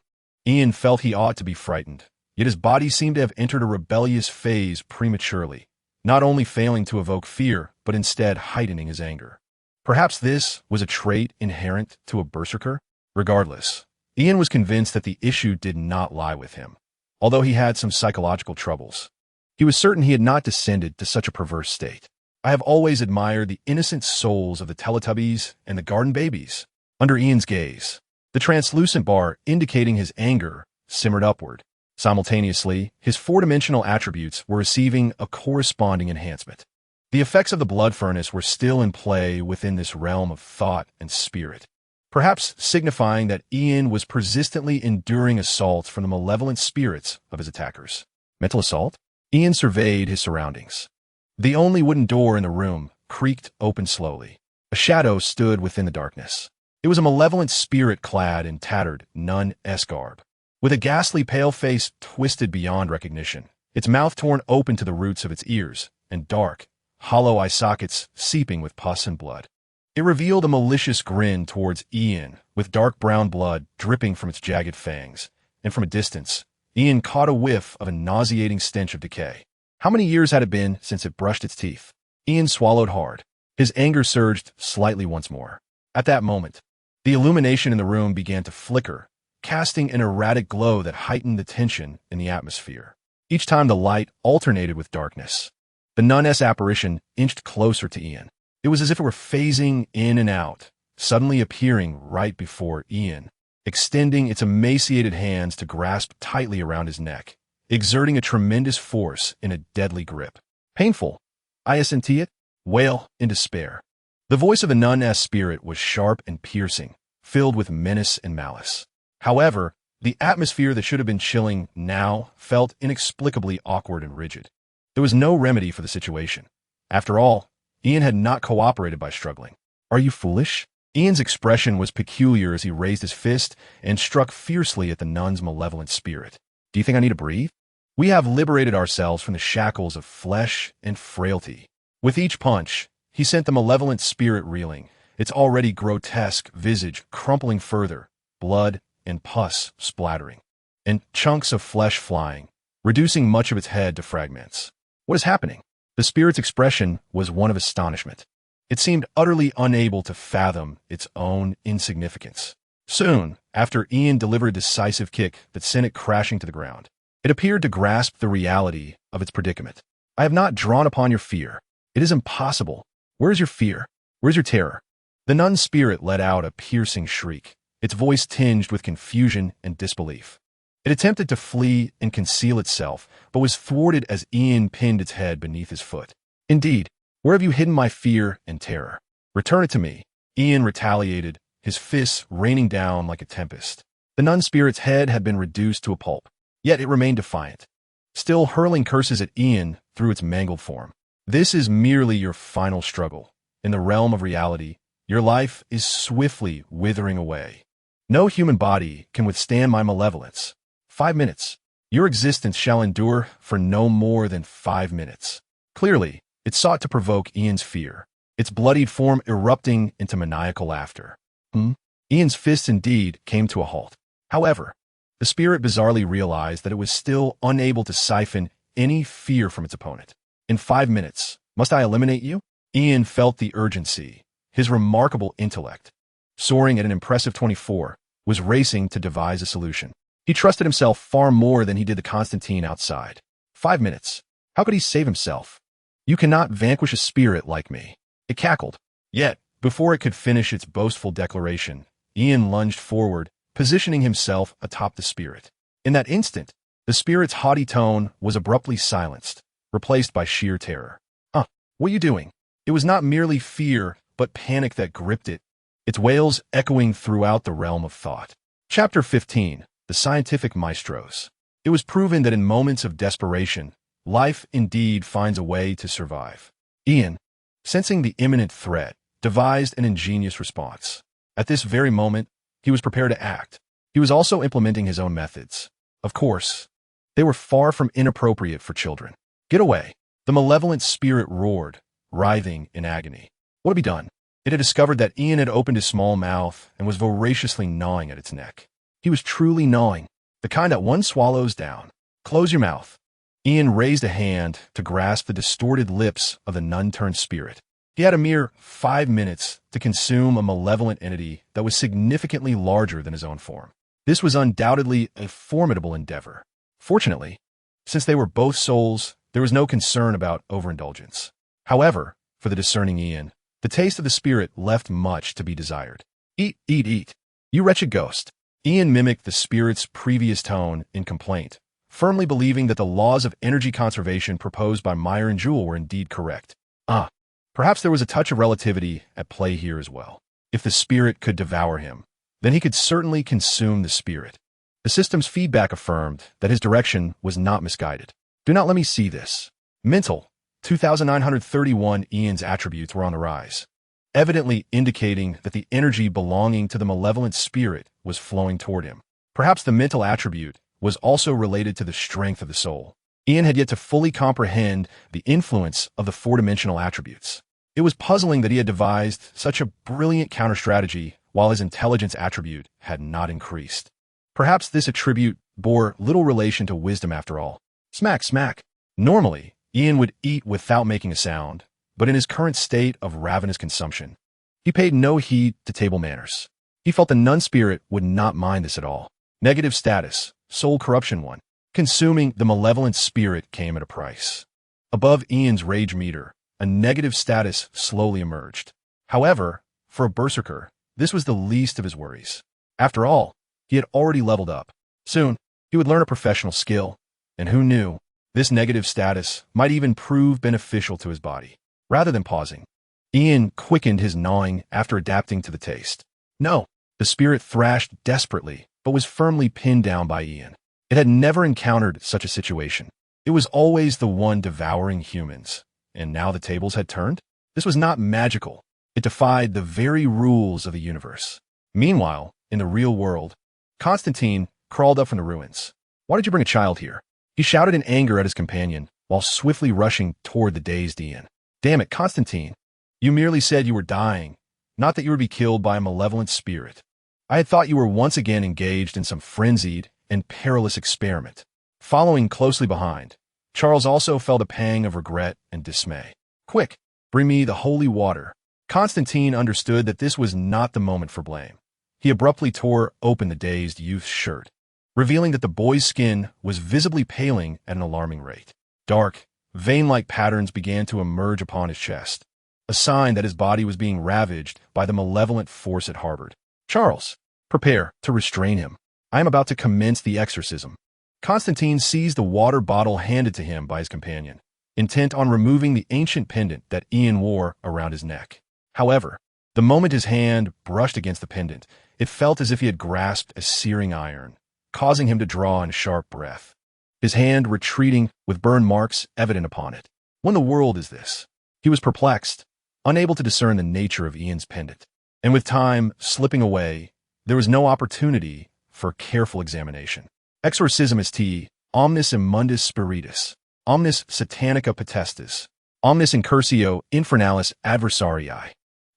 Ian felt he ought to be frightened, yet his body seemed to have entered a rebellious phase prematurely, not only failing to evoke fear, but instead heightening his anger. Perhaps this was a trait inherent to a berserker? Regardless, Ian was convinced that the issue did not lie with him. Although he had some psychological troubles, he was certain he had not descended to such a perverse state. I have always admired the innocent souls of the Teletubbies and the Garden Babies. Under Ian's gaze, the translucent bar indicating his anger simmered upward. Simultaneously, his four-dimensional attributes were receiving a corresponding enhancement. The effects of the blood furnace were still in play within this realm of thought and spirit, perhaps signifying that Ian was persistently enduring assaults from the malevolent spirits of his attackers. Mental assault? Ian surveyed his surroundings. The only wooden door in the room creaked open slowly. A shadow stood within the darkness. It was a malevolent spirit clad in tattered, nun-esque garb, with a ghastly pale face twisted beyond recognition, its mouth torn open to the roots of its ears, and dark, hollow eye sockets seeping with pus and blood. It revealed a malicious grin towards Ian, with dark brown blood dripping from its jagged fangs, and from a distance, Ian caught a whiff of a nauseating stench of decay. How many years had it been since it brushed its teeth? Ian swallowed hard. His anger surged slightly once more. At that moment, the illumination in the room began to flicker, casting an erratic glow that heightened the tension in the atmosphere. Each time the light alternated with darkness, the nun-esque apparition inched closer to Ian. It was as if it were phasing in and out, suddenly appearing right before Ian, extending its emaciated hands to grasp tightly around his neck, exerting a tremendous force in a deadly grip. Painful. I senti it, wail in despair. The voice of the nun-esque spirit was sharp and piercing, filled with menace and malice. However, the atmosphere that should have been chilling now felt inexplicably awkward and rigid. There was no remedy for the situation. After all, Ian had not cooperated by struggling. Are you foolish? Ian's expression was peculiar as he raised his fist and struck fiercely at the nun's malevolent spirit. Do you think I need to breathe? We have liberated ourselves from the shackles of flesh and frailty. With each punch, he sent the malevolent spirit reeling, its already grotesque visage crumpling further, blood and pus splattering, and chunks of flesh flying, reducing much of its head to fragments. What is happening? The spirit's expression was one of astonishment. It seemed utterly unable to fathom its own insignificance. Soon, after Ian delivered a decisive kick that sent it crashing to the ground, it appeared to grasp the reality of its predicament. I have not drawn upon your fear. It is impossible. Where is your fear? Where is your terror? The nun's spirit let out a piercing shriek, its voice tinged with confusion and disbelief. It attempted to flee and conceal itself, but was thwarted as Ian pinned its head beneath his foot. Indeed, where have you hidden my fear and terror? Return it to me. Ian retaliated, his fists raining down like a tempest. The nun spirit's head had been reduced to a pulp, yet it remained defiant, still hurling curses at Ian through its mangled form. This is merely your final struggle. In the realm of reality, your life is swiftly withering away. No human body can withstand my malevolence. 5 minutes. Your existence shall endure for no more than 5 minutes. Clearly, it sought to provoke Ian's fear, its bloodied form erupting into maniacal laughter. Ian's fists indeed came to a halt. However, the spirit bizarrely realized that it was still unable to siphon any fear from its opponent. In 5 minutes, must I eliminate you? Ian felt the urgency. His remarkable intellect, soaring at an impressive 24, was racing to devise a solution. He trusted himself far more than he did the Constantine outside. 5 minutes. How could he save himself? You cannot vanquish a spirit like me. It cackled. Yet, before it could finish its boastful declaration, Ian lunged forward, positioning himself atop the spirit. In that instant, the spirit's haughty tone was abruptly silenced, replaced by sheer terror. What are you doing? It was not merely fear, but panic that gripped it, its wails echoing throughout the realm of thought. Chapter 15. The Scientific Maestros. It was proven that in moments of desperation, life indeed finds a way to survive. Ian, sensing the imminent threat, devised an ingenious response. At this very moment, he was prepared to act. He was also implementing his own methods. Of course, they were far from inappropriate for children. Get away. The malevolent spirit roared, writhing in agony. What had he done? It had discovered that Ian had opened his small mouth and was voraciously gnawing at its neck. He was truly gnawing, the kind that one swallows down. Close your mouth. Ian raised a hand to grasp the distorted lips of the nun-turned spirit. He had a mere 5 minutes to consume a malevolent entity that was significantly larger than his own form. This was undoubtedly a formidable endeavor. Fortunately, since they were both souls, there was no concern about overindulgence. However, for the discerning Ian, the taste of the spirit left much to be desired. Eat, eat, eat. You wretched ghost. Ian mimicked the spirit's previous tone in complaint, firmly believing that the laws of energy conservation proposed by Meyer and Joule were indeed correct. Perhaps there was a touch of relativity at play here as well. If the spirit could devour him, then he could certainly consume the spirit. The system's feedback affirmed that his direction was not misguided. Do not let me see this. Mental, 2,931 Ian's attributes were on the rise, evidently indicating that the energy belonging to the malevolent spirit was flowing toward him. Perhaps the mental attribute was also related to the strength of the soul. Ian had yet to fully comprehend the influence of the four-dimensional attributes. It was puzzling that he had devised such a brilliant counter-strategy while his intelligence attribute had not increased. Perhaps this attribute bore little relation to wisdom after all. Smack, smack. Normally, Ian would eat without making a sound, but in his current state of ravenous consumption, he paid no heed to table manners. He felt the nun spirit would not mind this at all. Negative status, soul corruption 1. Consuming the malevolent spirit came at a price. Above Ian's rage meter, a negative status slowly emerged. However, for a berserker, this was the least of his worries. After all, he had already leveled up. Soon, he would learn a professional skill, and who knew, this negative status might even prove beneficial to his body. Rather than pausing, Ian quickened his gnawing after adapting to the taste. No, the spirit thrashed desperately, but was firmly pinned down by Ian. It had never encountered such a situation. It was always the one devouring humans, and now the tables had turned? This was not magical. It defied the very rules of the universe. Meanwhile, in the real world, Constantine crawled up from the ruins. Why did you bring a child here? He shouted in anger at his companion, while swiftly rushing toward the dazed Ian. Damn it, Constantine. You merely said you were dying, not that you would be killed by a malevolent spirit. I had thought you were once again engaged in some frenzied and perilous experiment. Following closely behind, Charles also felt a pang of regret and dismay. Quick, bring me the holy water. Constantine understood that this was not the moment for blame. He abruptly tore open the dazed youth's shirt, revealing that the boy's skin was visibly paling at an alarming rate. Dark, vein-like patterns began to emerge upon his chest, a sign that his body was being ravaged by the malevolent force it harbored. Charles, prepare to restrain him. I am about to commence the exorcism. Constantine seized the water bottle handed to him by his companion, intent on removing the ancient pendant that Ian wore around his neck. However, the moment his hand brushed against the pendant, it felt as if he had grasped a searing iron, causing him to draw in a sharp breath, his hand retreating with burn marks evident upon it. What in the world is this? He was perplexed, unable to discern the nature of Ian's pendant, and with time slipping away, there was no opportunity for careful examination. Exorcismus te, omnis immundus spiritus, omnis satanica potestas, omnis incursio infernalis adversarii.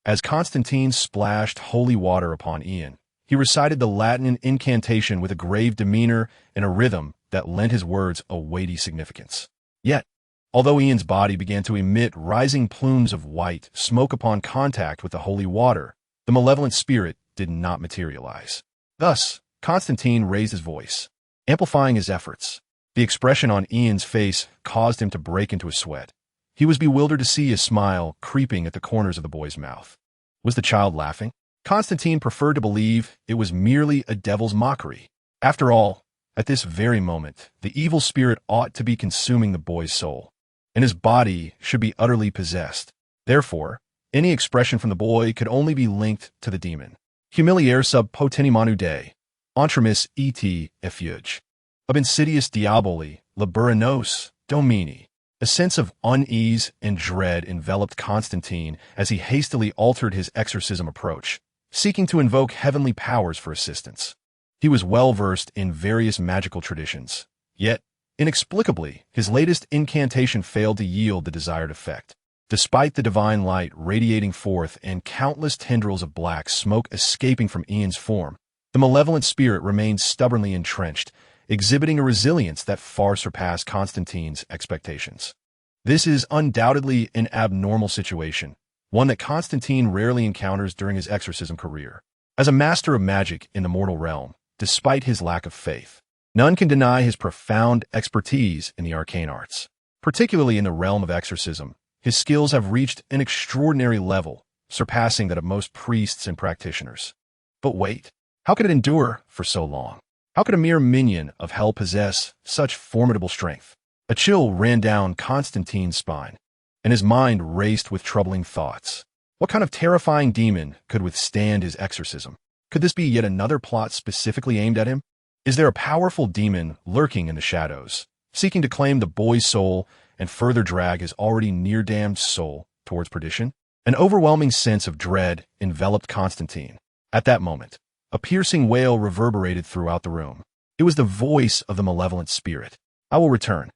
As Constantine splashed holy water upon Ian, he recited the Latin incantation with a grave demeanor and a rhythm that lent his words a weighty significance. Yet, although Ian's body began to emit rising plumes of white smoke upon contact with the holy water, the malevolent spirit did not materialize. Thus, Constantine raised his voice, amplifying his efforts. The expression on Ian's face caused him to break into a sweat. He was bewildered to see a smile creeping at the corners of the boy's mouth. Was the child laughing? Constantine preferred to believe it was merely a devil's mockery. After all, at this very moment, the evil spirit ought to be consuming the boy's soul, and his body should be utterly possessed. Therefore, any expression from the boy could only be linked to the demon. Humiliare sub potenimanu Dei, entremis et effuge. Ob insidious diaboli, liberanos, domini. A sense of unease and dread enveloped Constantine as he hastily altered his exorcism approach, seeking to invoke heavenly powers for assistance. He was well versed in various magical traditions, yet, inexplicably, his latest incantation failed to yield the desired effect. Despite the divine light radiating forth and countless tendrils of black smoke escaping from Ian's form, the malevolent spirit remained stubbornly entrenched, exhibiting a resilience that far surpassed Constantine's expectations. This is undoubtedly an abnormal situation, one that Constantine rarely encounters during his exorcism career. As a master of magic in the mortal realm, despite his lack of faith, none can deny his profound expertise in the arcane arts. Particularly in the realm of exorcism, his skills have reached an extraordinary level, surpassing that of most priests and practitioners. But wait, how could it endure for so long? How could a mere minion of hell possess such formidable strength? A chill ran down Constantine's spine, and his mind raced with troubling thoughts. What kind of terrifying demon could withstand his exorcism? Could this be yet another plot specifically aimed at him? Is there a powerful demon lurking in the shadows, seeking to claim the boy's soul and further drag his already near-damned soul towards perdition? An overwhelming sense of dread enveloped Constantine. At that moment, a piercing wail reverberated throughout the room. It was the voice of the malevolent spirit. I will return.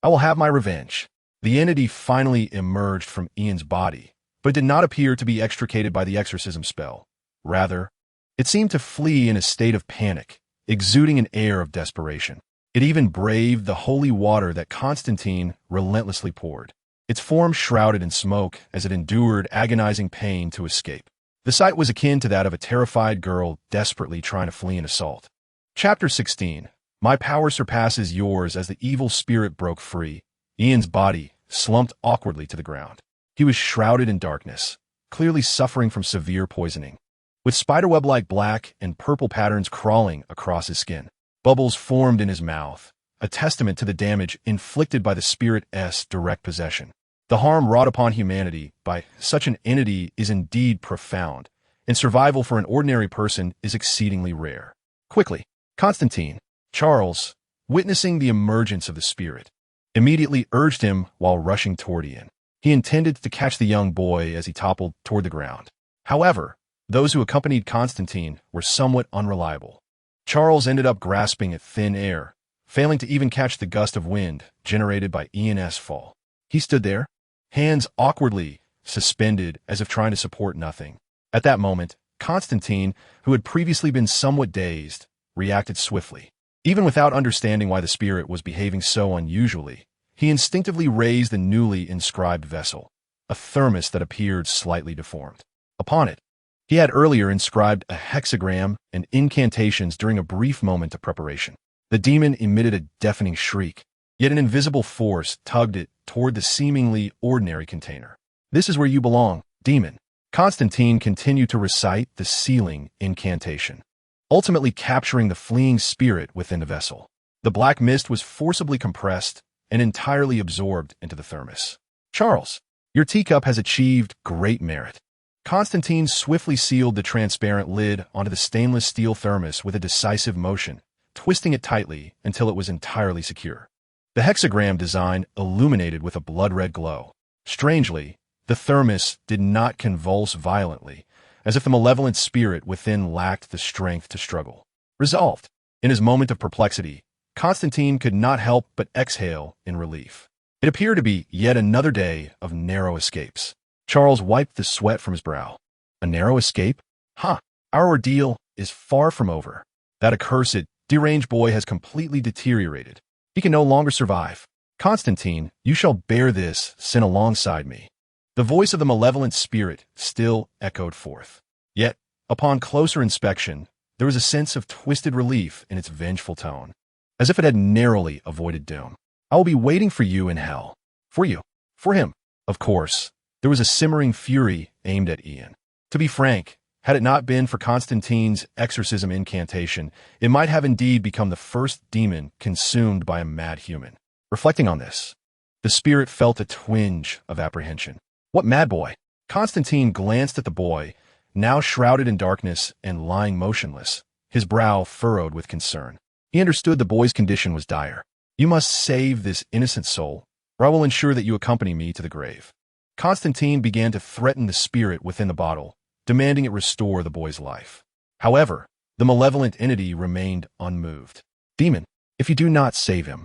I will have my revenge. The entity finally emerged from Ian's body, but did not appear to be extricated by the exorcism spell. Rather, it seemed to flee in a state of panic, exuding an air of desperation. It even braved the holy water that Constantine relentlessly poured, its form shrouded in smoke as it endured agonizing pain to escape. The sight was akin to that of a terrified girl desperately trying to flee an assault. Chapter 16. My power surpasses yours. As the evil spirit broke free, Ian's body slumped awkwardly to the ground. He was shrouded in darkness, clearly suffering from severe poisoning, with spiderweb-like black and purple patterns crawling across his skin. Bubbles formed in his mouth, a testament to the damage inflicted by the spirit's direct possession. The harm wrought upon humanity by such an entity is indeed profound, and survival for an ordinary person is exceedingly rare. Quickly, Constantine, Charles, witnessing the emergence of the spirit, immediately urged him while rushing toward Ian. He intended to catch the young boy as he toppled toward the ground. However, those who accompanied Constantine were somewhat unreliable. Charles ended up grasping at thin air, failing to even catch the gust of wind generated by Ian's fall. He stood there, hands awkwardly suspended as if trying to support nothing. At that moment, Constantine, who had previously been somewhat dazed, reacted swiftly. Even without understanding why the spirit was behaving so unusually, he instinctively raised the newly inscribed vessel, a thermos that appeared slightly deformed. Upon it, he had earlier inscribed a hexagram and incantations during a brief moment of preparation. The demon emitted a deafening shriek, yet an invisible force tugged it toward the seemingly ordinary container. This is where you belong, demon. Constantine continued to recite the sealing incantation, ultimately capturing the fleeing spirit within the vessel. The black mist was forcibly compressed and entirely absorbed into the thermos. Charles, your teacup has achieved great merit. Constantine swiftly sealed the transparent lid onto the stainless steel thermos with a decisive motion, twisting it tightly until it was entirely secure. The hexagram design illuminated with a blood-red glow. Strangely, the thermos did not convulse violently, as if the malevolent spirit within lacked the strength to struggle. Resolved, in his moment of perplexity, Constantine could not help but exhale in relief. It appeared to be yet another day of narrow escapes. Charles wiped the sweat from his brow. A narrow escape? Huh. Our ordeal is far from over. That accursed, deranged boy has completely deteriorated. He can no longer survive. Constantine, you shall bear this sin alongside me. The voice of the malevolent spirit still echoed forth. Yet, upon closer inspection, there was a sense of twisted relief in its vengeful tone, as if it had narrowly avoided doom. I will be waiting for you in hell. For you. For him. Of course, there was a simmering fury aimed at Ian. To be frank, had it not been for Constantine's exorcism incantation, it might have indeed become the first demon consumed by a mad human. Reflecting on this, the spirit felt a twinge of apprehension. What mad boy? Constantine glanced at the boy, now shrouded in darkness and lying motionless, his brow furrowed with concern. He understood the boy's condition was dire. You must save this innocent soul, or I will ensure that you accompany me to the grave. Constantine began to threaten the spirit within the bottle, demanding it restore the boy's life. However, the malevolent entity remained unmoved. Demon, if you do not save him,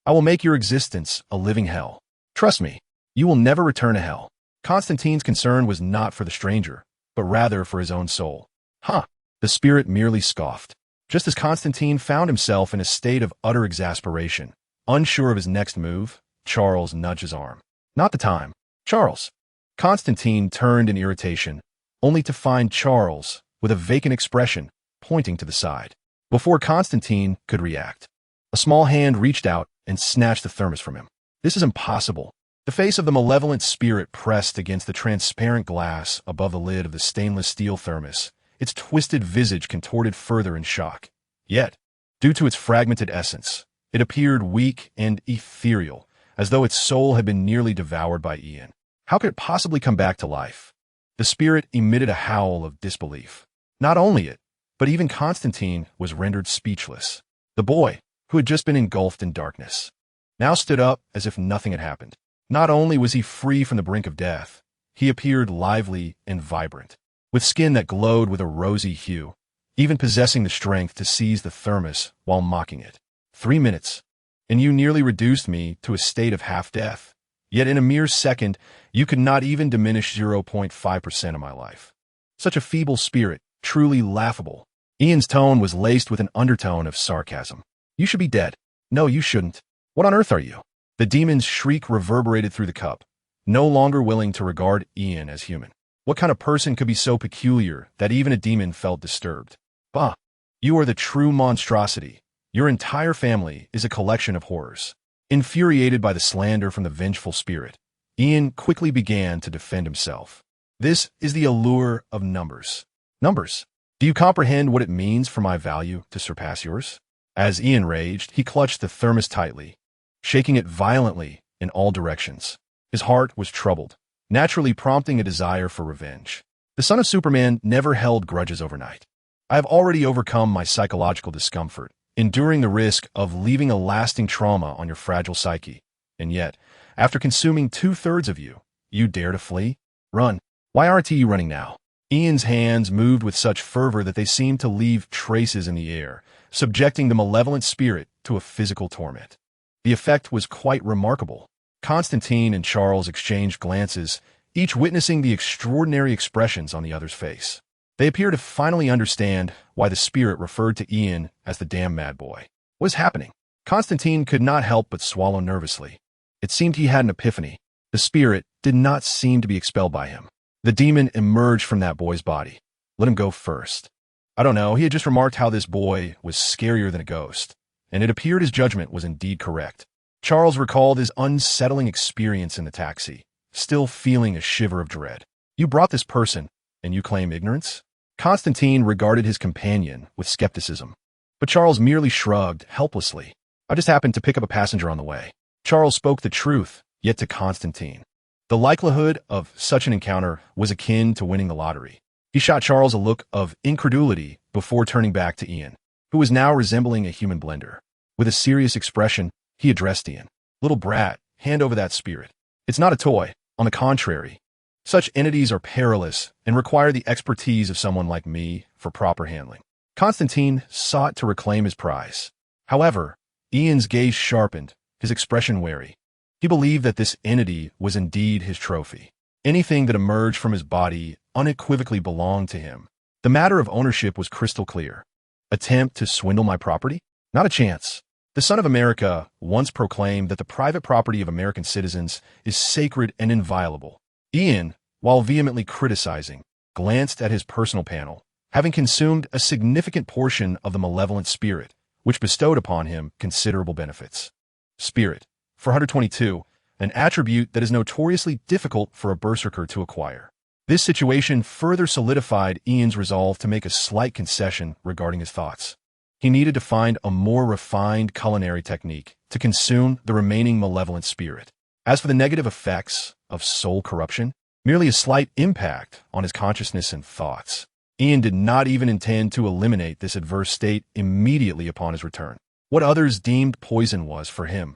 I will make your existence a living hell. Trust me, you will never return to hell. Constantine's concern was not for the stranger, but rather for his own soul. Huh, the spirit merely scoffed. Just as Constantine found himself in a state of utter exasperation, unsure of his next move, Charles nudged his arm. Not the time. Charles. Constantine turned in irritation, only to find Charles, with a vacant expression, pointing to the side. Before Constantine could react, a small hand reached out and snatched the thermos from him. This is impossible. The face of the malevolent spirit pressed against the transparent glass above the lid of the stainless steel thermos, its twisted visage contorted further in shock. Yet, due to its fragmented essence, it appeared weak and ethereal, as though its soul had been nearly devoured by Ian. How could it possibly come back to life? The spirit emitted a howl of disbelief. Not only it, but even Constantine was rendered speechless. The boy, who had just been engulfed in darkness, now stood up as if nothing had happened. Not only was he free from the brink of death, he appeared lively and vibrant, with skin that glowed with a rosy hue, even possessing the strength to seize the thermos while mocking it. 3 minutes, and you nearly reduced me to a state of half-death. Yet in a mere second, you could not even diminish 0.5% of my life. Such a feeble spirit, truly laughable. Ian's tone was laced with an undertone of sarcasm. You should be dead. No, you shouldn't. What on earth are you? The demon's shriek reverberated through the cup, no longer willing to regard Ian as human. What kind of person could be so peculiar that even a demon felt disturbed? Bah! You are the true monstrosity. Your entire family is a collection of horrors. Infuriated by the slander from the vengeful spirit, Ian quickly began to defend himself. This is the allure of numbers. Numbers. Do you comprehend what it means for my value to surpass yours? As Ian raged, he clutched the thermos tightly, shaking it violently in all directions. His heart was troubled, naturally prompting a desire for revenge. The son of Superman never held grudges overnight. I have already overcome my psychological discomfort, enduring the risk of leaving a lasting trauma on your fragile psyche. And yet, after consuming 2/3 of you, you dare to flee? Run. Why aren't you running now? Ian's hands moved with such fervor that they seemed to leave traces in the air, subjecting the malevolent spirit to a physical torment. The effect was quite remarkable. Constantine and Charles exchanged glances, each witnessing the extraordinary expressions on the other's face. They appeared to finally understand why the spirit referred to Ian as the damn mad boy. What was happening? Constantine could not help but swallow nervously. It seemed he had an epiphany. The spirit did not seem to be expelled by him. The demon emerged from that boy's body. Let him go first. I don't know, he had just remarked how this boy was scarier than a ghost, and it appeared his judgment was indeed correct. Charles recalled his unsettling experience in the taxi, still feeling a shiver of dread. You brought this person, and you claim ignorance? Constantine regarded his companion with skepticism, but Charles merely shrugged helplessly. I just happened to pick up a passenger on the way. Charles spoke the truth, yet to Constantine. The likelihood of such an encounter was akin to winning the lottery. He shot Charles a look of incredulity before turning back to Ian, who was now resembling a human blender. With a serious expression, he addressed Ian. Little brat, hand over that spirit. It's not a toy. On the contrary, such entities are perilous and require the expertise of someone like me for proper handling. Constantine sought to reclaim his prize. However, Ian's gaze sharpened, his expression wary. He believed that this entity was indeed his trophy. Anything that emerged from his body unequivocally belonged to him. The matter of ownership was crystal clear. Attempt to swindle my property? Not a chance. The Son of America once proclaimed that the private property of American citizens is sacred and inviolable. Ian, while vehemently criticizing, glanced at his personal panel, having consumed a significant portion of the malevolent spirit, which bestowed upon him considerable benefits. Spirit, 422, an attribute that is notoriously difficult for a berserker to acquire. This situation further solidified Ian's resolve to make a slight concession regarding his thoughts. He needed to find a more refined culinary technique to consume the remaining malevolent spirit. As for the negative effects of soul corruption, merely a slight impact on his consciousness and thoughts. Ian did not even intend to eliminate this adverse state immediately upon his return. What others deemed poison was, for him,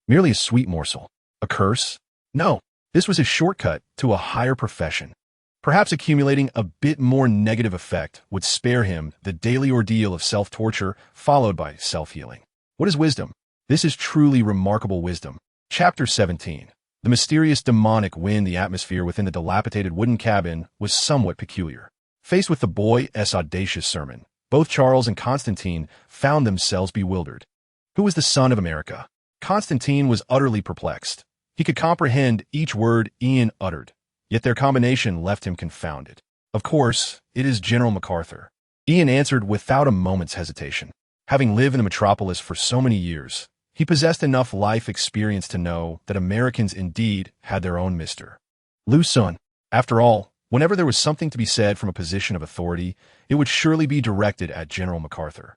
merely a sweet morsel. A curse? No, this was his shortcut to a higher profession. Perhaps accumulating a bit more negative effect would spare him the daily ordeal of self-torture followed by self-healing. What is wisdom? This is truly remarkable wisdom. Chapter 17. The mysterious demonic wind. The atmosphere within the dilapidated wooden cabin was somewhat peculiar. Faced with the boy's audacious sermon, both Charles and Constantine found themselves bewildered. Who was the Son of America? Constantine was utterly perplexed. He could comprehend each word Ian uttered, yet their combination left him confounded. Of course, it is General MacArthur. Ian answered without a moment's hesitation. Having lived in the metropolis for so many years, he possessed enough life experience to know that Americans indeed had their own Mr. Luson. After all, whenever there was something to be said from a position of authority, it would surely be directed at General MacArthur.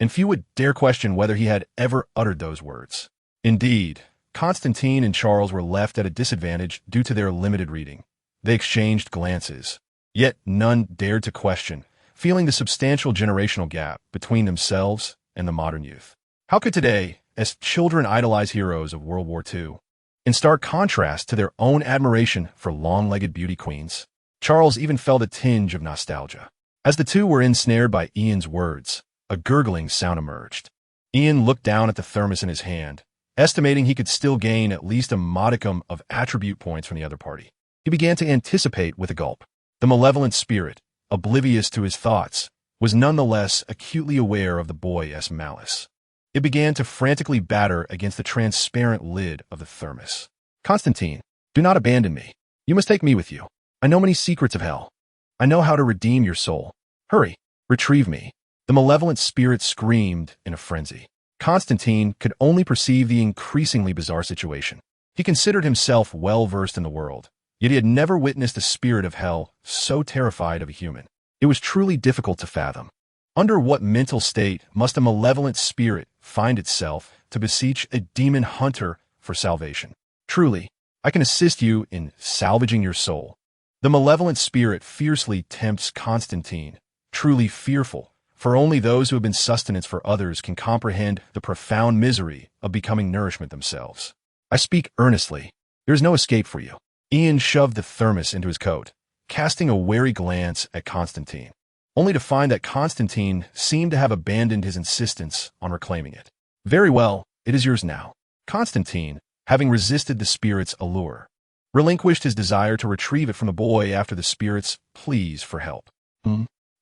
And few would dare question whether he had ever uttered those words. Indeed, Constantine and Charles were left at a disadvantage due to their limited reading. They exchanged glances, yet none dared to question, feeling the substantial generational gap between themselves and the modern youth. How could today, as children idolize heroes of World War II, in stark contrast to their own admiration for long-legged beauty queens? Charles even felt a tinge of nostalgia. As the two were ensnared by Ian's words, a gurgling sound emerged. Ian looked down at the thermos in his hand, estimating he could still gain at least a modicum of attribute points from the other party. He began to anticipate with a gulp. The malevolent spirit, oblivious to his thoughts, was nonetheless acutely aware of the boy's malice. It began to frantically batter against the transparent lid of the thermos. Constantine, do not abandon me. You must take me with you. I know many secrets of hell. I know how to redeem your soul. Hurry, retrieve me. The malevolent spirit screamed in a frenzy. Constantine could only perceive the increasingly bizarre situation. He considered himself well-versed in the world, yet he had never witnessed a spirit of hell so terrified of a human. It was truly difficult to fathom. Under what mental state must a malevolent spirit find itself to beseech a demon hunter for salvation? Truly, I can assist you in salvaging your soul. The malevolent spirit fiercely tempts Constantine, truly fearful, for only those who have been sustenance for others can comprehend the profound misery of becoming nourishment themselves. I speak earnestly. There is no escape for you. Ian shoved the thermos into his coat, casting a wary glance at Constantine, only to find that Constantine seemed to have abandoned his insistence on reclaiming it. Very well, it is yours now. Constantine, having resisted the spirit's allure, relinquished his desire to retrieve it from the boy after the spirit's pleas for help.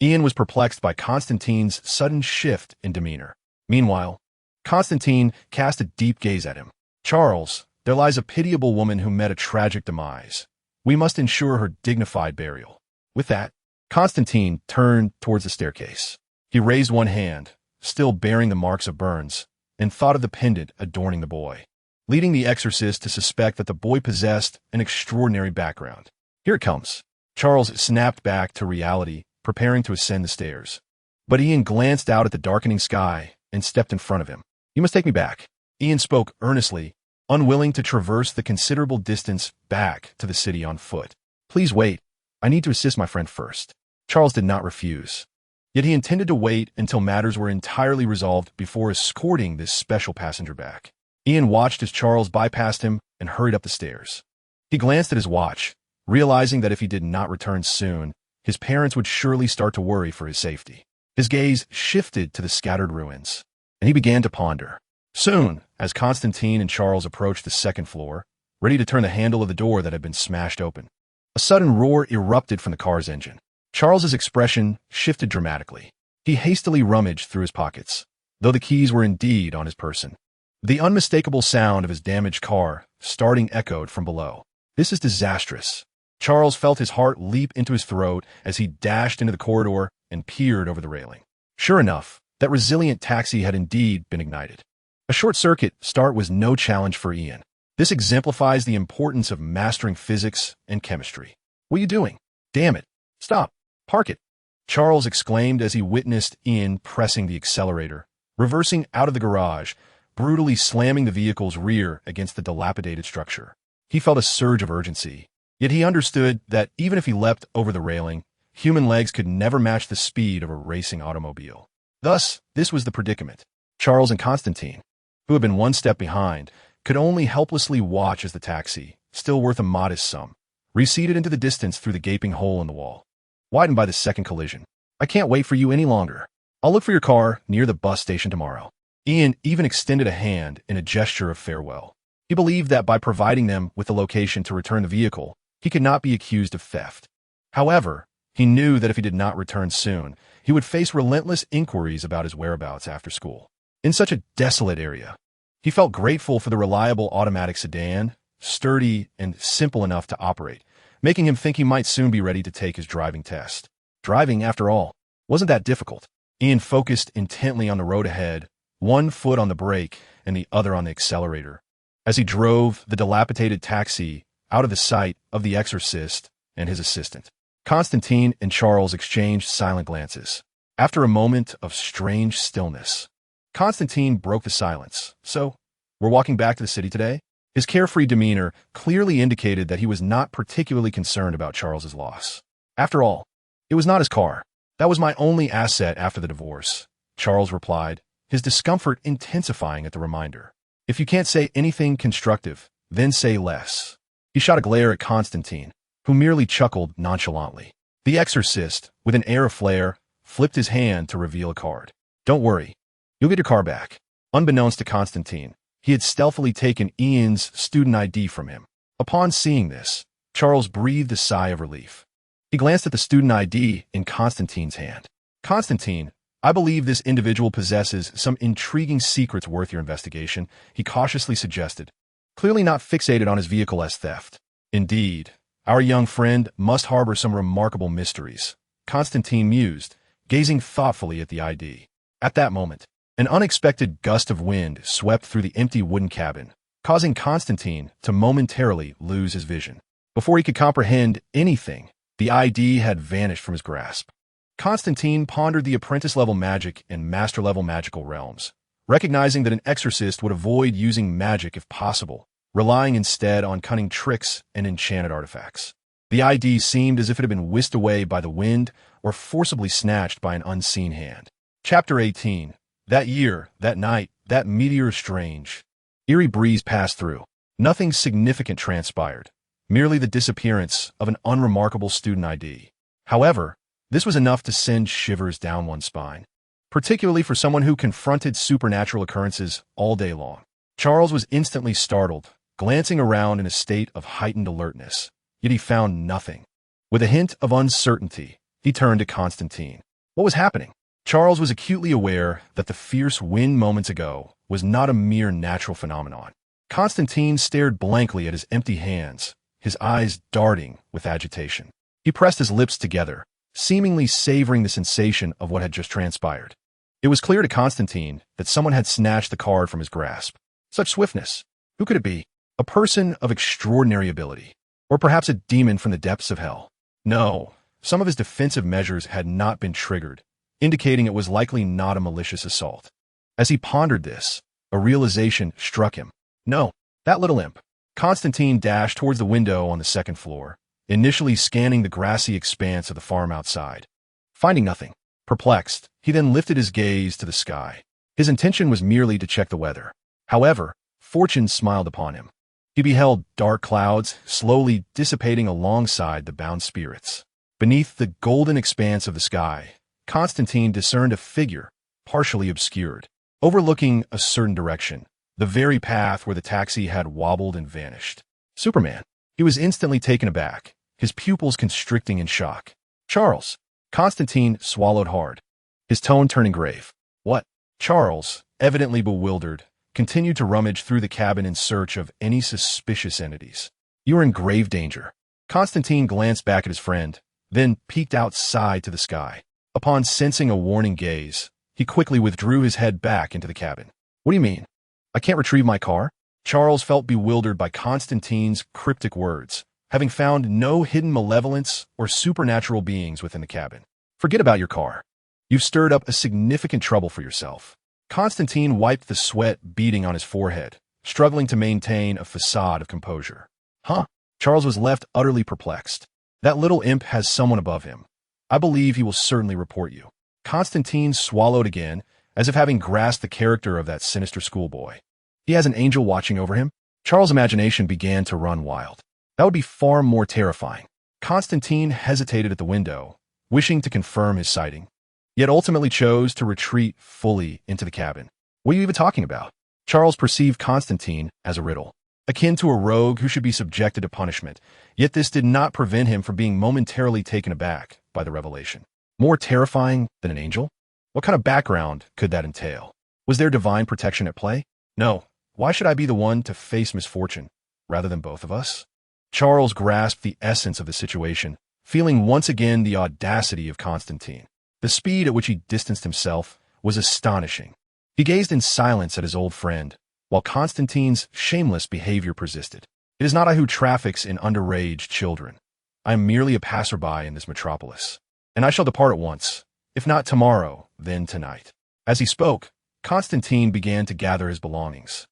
Ian was perplexed by Constantine's sudden shift in demeanor. Meanwhile, Constantine cast a deep gaze at him. Charles, there lies a pitiable woman who met a tragic demise. We must ensure her dignified burial. With that, Constantine turned towards the staircase. He raised one hand, still bearing the marks of burns, and thought of the pendant adorning the boy, leading the exorcist to suspect that the boy possessed an extraordinary background. Here it comes. Charles snapped back to reality, preparing to ascend the stairs. But Ian glanced out at the darkening sky and stepped in front of him. You must take me back. Ian spoke earnestly, unwilling to traverse the considerable distance back to the city on foot. Please wait. I need to assist my friend first. Charles did not refuse. Yet he intended to wait until matters were entirely resolved before escorting this special passenger back. Ian watched as Charles bypassed him and hurried up the stairs. He glanced at his watch, realizing that if he did not return soon, his parents would surely start to worry for his safety. His gaze shifted to the scattered ruins, and he began to ponder. Soon, as Constantine and Charles approached the second floor, ready to turn the handle of the door that had been smashed open, a sudden roar erupted from the car's engine. Charles's expression shifted dramatically. He hastily rummaged through his pockets, though the keys were indeed on his person. The unmistakable sound of his damaged car starting echoed from below. This is disastrous. Charles felt his heart leap into his throat as he dashed into the corridor and peered over the railing. Sure enough, that resilient taxi had indeed been ignited. A short-circuit start was no challenge for Ian. This exemplifies the importance of mastering physics and chemistry. What are you doing? Damn it. Stop. Park it. Charles exclaimed as he witnessed Ian pressing the accelerator, reversing out of the garage, brutally slamming the vehicle's rear against the dilapidated structure. He felt a surge of urgency, yet he understood that even if he leapt over the railing, human legs could never match the speed of a racing automobile. Thus, this was the predicament. Charles and Constantine, who had been one step behind, could only helplessly watch as the taxi, still worth a modest sum, receded into the distance through the gaping hole in the wall, widened by the second collision. I can't wait for you any longer. I'll look for your car near the bus station tomorrow. Ian even extended a hand in a gesture of farewell. He believed that by providing them with the location to return the vehicle, he could not be accused of theft. However, he knew that if he did not return soon, he would face relentless inquiries about his whereabouts after school. In such a desolate area, he felt grateful for the reliable automatic sedan, sturdy and simple enough to operate, making him think he might soon be ready to take his driving test. Driving, after all, wasn't that difficult. Ian focused intently on the road ahead, one foot on the brake and the other on the accelerator, as he drove the dilapidated taxi out of the sight of the exorcist and his assistant. Constantine and Charles exchanged silent glances. After a moment of strange stillness, Constantine broke the silence. So, we're walking back to the city today? His carefree demeanor clearly indicated that he was not particularly concerned about Charles's loss. After all, it was not his car. That was my only asset after the divorce, Charles replied, his discomfort intensifying at the reminder. If you can't say anything constructive, then say less. He shot a glare at Constantine, who merely chuckled nonchalantly. The exorcist, with an air of flair, flipped his hand to reveal a card. Don't worry. You'll get your car back. Unbeknownst to Constantine, he had stealthily taken Ian's student ID from him. Upon seeing this, Charles breathed a sigh of relief. He glanced at the student ID in Constantine's hand. Constantine, I believe this individual possesses some intriguing secrets worth your investigation, he cautiously suggested, clearly not fixated on his vehicle as theft. Indeed, our young friend must harbor some remarkable mysteries, Constantine mused, gazing thoughtfully at the ID. At that moment, an unexpected gust of wind swept through the empty wooden cabin, causing Constantine to momentarily lose his vision. Before he could comprehend anything, the ID had vanished from his grasp. Constantine pondered the apprentice-level magic and master-level magical realms, recognizing that an exorcist would avoid using magic if possible, relying instead on cunning tricks and enchanted artifacts. The ID seemed as if it had been whisked away by the wind or forcibly snatched by an unseen hand. Chapter 18. That year, that night, that meteor strange. Eerie breeze passed through. Nothing significant transpired, merely the disappearance of an unremarkable student ID. However, this was enough to send shivers down one's spine, particularly for someone who confronted supernatural occurrences all day long. Charles was instantly startled, glancing around in a state of heightened alertness, yet he found nothing. With a hint of uncertainty, he turned to Constantine. What was happening? Charles was acutely aware that the fierce wind moments ago was not a mere natural phenomenon. Constantine stared blankly at his empty hands, his eyes darting with agitation. He pressed his lips together, seemingly savoring the sensation of what had just transpired. It was clear to Constantine that someone had snatched the card from his grasp. Such swiftness. Who could it be? A person of extraordinary ability, or perhaps a demon from the depths of hell. No, some of his defensive measures had not been triggered, indicating it was likely not a malicious assault. As he pondered this, a realization struck him. No, that little imp. Constantine dashed towards the window on the second floor, initially scanning the grassy expanse of the farm outside. Finding nothing, perplexed, he then lifted his gaze to the sky. His intention was merely to check the weather. However, fortune smiled upon him. He beheld dark clouds slowly dissipating alongside the bound spirits. Beneath the golden expanse of the sky, Constantine discerned a figure, partially obscured. overlooking a certain direction, the very path where the taxi had wobbled and vanished. Superman. He was instantly taken aback, his pupils constricting in shock. Charles. Constantine swallowed hard, his tone turning grave. What? Charles, evidently bewildered, continued to rummage through the cabin in search of any suspicious entities. You are in grave danger. Constantine glanced back at his friend, then peeked outside to the sky. Upon sensing a warning gaze, he quickly withdrew his head back into the cabin. What do you mean? I can't retrieve my car? Charles felt bewildered by Constantine's cryptic words, having found no hidden malevolence or supernatural beings within the cabin. Forget about your car. You've stirred up a significant trouble for yourself. Constantine wiped the sweat beading on his forehead, struggling to maintain a facade of composure. Huh? Charles was left utterly perplexed. That little imp has someone above him. I believe he will certainly report you. Constantine swallowed again, as if having grasped the character of that sinister schoolboy. He has an angel watching over him? Charles' imagination began to run wild. That would be far more terrifying. Constantine hesitated at the window, wishing to confirm his sighting, yet ultimately chose to retreat fully into the cabin. What are you even talking about? Charles perceived Constantine as a riddle, akin to a rogue who should be subjected to punishment, yet this did not prevent him from being momentarily taken aback by the revelation. More terrifying than an angel? What kind of background could that entail? Was there divine protection at play? No. Why should I be the one to face misfortune, rather than both of us? Charles grasped the essence of the situation, feeling once again the audacity of Constantine. The speed at which he distanced himself was astonishing. He gazed in silence at his old friend, while Constantine's shameless behavior persisted. It is not I who traffics in underage children. I am merely a passerby in this metropolis, and I shall depart at once, if not tomorrow, then tonight. As he spoke, Constantine began to gather his belongings,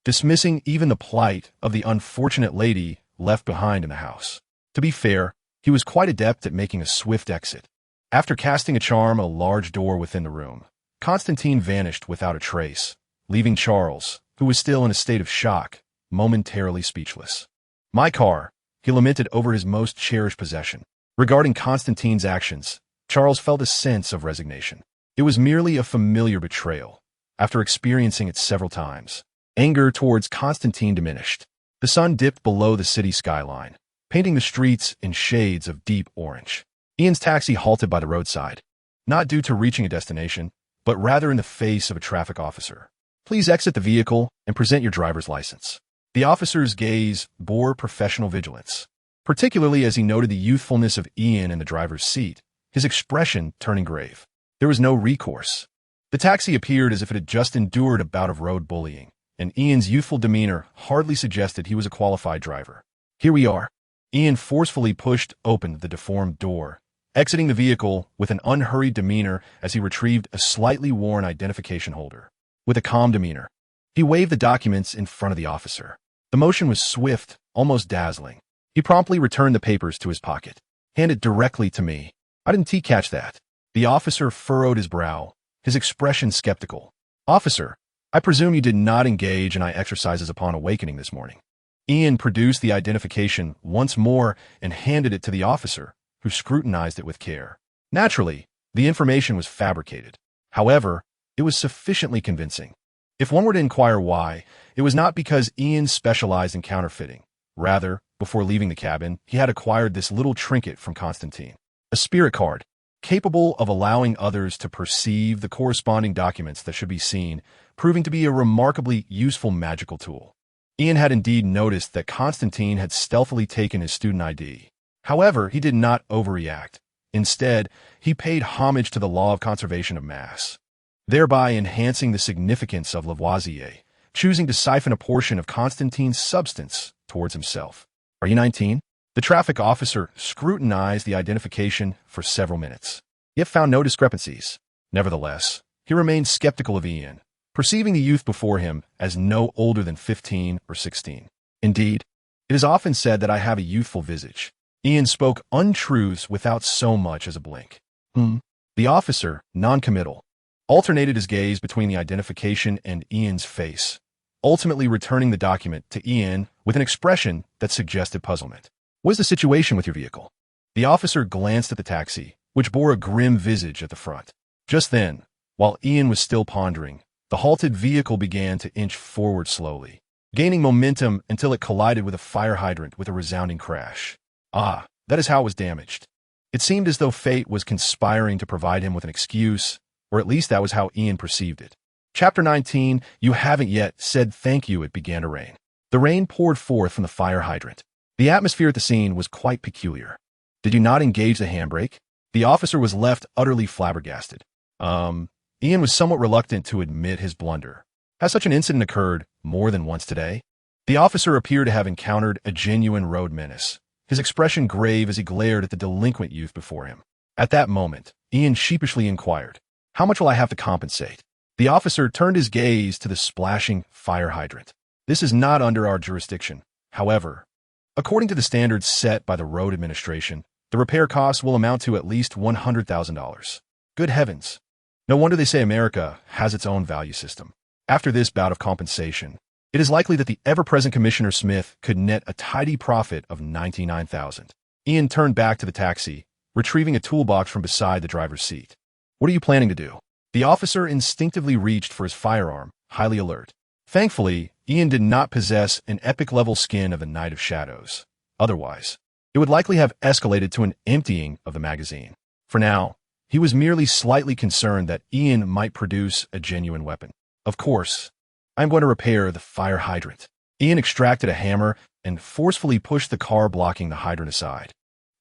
dismissing even the plight of the unfortunate lady left behind in the house. To be fair, he was quite adept at making a swift exit. After casting a charm at a large door within the room, Constantine vanished without a trace, leaving Charles, who was still in a state of shock, momentarily speechless. My car, he lamented over his most cherished possession. Regarding Constantine's actions, Charles felt a sense of resignation. It was merely a familiar betrayal. After experiencing it several times, anger towards Constantine diminished. The sun dipped below the city skyline, painting the streets in shades of deep orange. Ian's taxi halted by the roadside, not due to reaching a destination, but rather in the face of a traffic officer. Please exit the vehicle and present your driver's license. The officer's gaze bore professional vigilance, particularly as he noted the youthfulness of Ian in the driver's seat, his expression turning grave. There was no recourse. The taxi appeared as if it had just endured a bout of road bullying, and Ian's youthful demeanor hardly suggested he was a qualified driver. Here we are. Ian forcefully pushed open the deformed door, exiting the vehicle with an unhurried demeanor as he retrieved a slightly worn identification holder. With a calm demeanor, he waved the documents in front of the officer. The motion was swift, almost dazzling. He promptly returned the papers to his pocket. Hand it directly to me. I didn't catch that. The officer furrowed his brow, his expression skeptical. Officer, I presume you did not engage in eye exercises upon awakening this morning. Ian produced the identification once more and handed it to the officer, who scrutinized it with care. Naturally, the information was fabricated. However, it was sufficiently convincing. If one were to inquire why, it was not because Ian specialized in counterfeiting. Rather, before leaving the cabin, he had acquired this little trinket from Constantine, a spirit card, capable of allowing others to perceive the corresponding documents that should be seen, proving to be a remarkably useful magical tool. Ian had indeed noticed that Constantine had stealthily taken his student ID. However, he did not overreact. Instead, he paid homage to the law of conservation of mass, thereby enhancing the significance of Lavoisier, choosing to siphon a portion of Constantine's substance towards himself. Are you 19? The traffic officer scrutinized the identification for several minutes, yet found no discrepancies. Nevertheless, he remained skeptical of Ian, perceiving the youth before him as no older than 15 or 16. Indeed, it is often said that I have a youthful visage. Ian spoke untruths without so much as a blink. The officer, non-committal, alternated his gaze between the identification and Ian's face, ultimately returning the document to Ian with an expression that suggested puzzlement. What is the situation with your vehicle? The officer glanced at the taxi, which bore a grim visage at the front. Just then, while Ian was still pondering, The halted vehicle began to inch forward slowly, gaining momentum until it collided with a fire hydrant with a resounding crash. Ah, that is how it was damaged. It seemed as though fate was conspiring to provide him with an excuse, or at least that was how Ian perceived it. Chapter 19, You Haven't Yet Said Thank You. It began to rain. The rain poured forth from the fire hydrant. The atmosphere at the scene was quite peculiar. Did you not engage the handbrake? The officer was left utterly flabbergasted. Ian was somewhat reluctant to admit his blunder. Has such an incident occurred more than once today? The officer appeared to have encountered a genuine road menace, his expression grave as he glared at the delinquent youth before him. At that moment, Ian sheepishly inquired, How much will I have to compensate? The officer turned his gaze to the splashing fire hydrant. This is not under our jurisdiction. However, according to the standards set by the road administration, the repair costs will amount to at least $100,000. Good heavens. No wonder they say America has its own value system. After this bout of compensation, it is likely that the ever-present Commissioner Smith could net a tidy profit of $99,000. Ian turned back to the taxi, retrieving a toolbox from beside the driver's seat. What are you planning to do? The officer instinctively reached for his firearm, highly alert. Thankfully, Ian did not possess an epic-level skin of the Knight of Shadows. Otherwise, it would likely have escalated to an emptying of the magazine. For now, he was merely slightly concerned that Ian might produce a genuine weapon. Of course, I'm going to repair the fire hydrant. Ian extracted a hammer and forcefully pushed the car blocking the hydrant aside,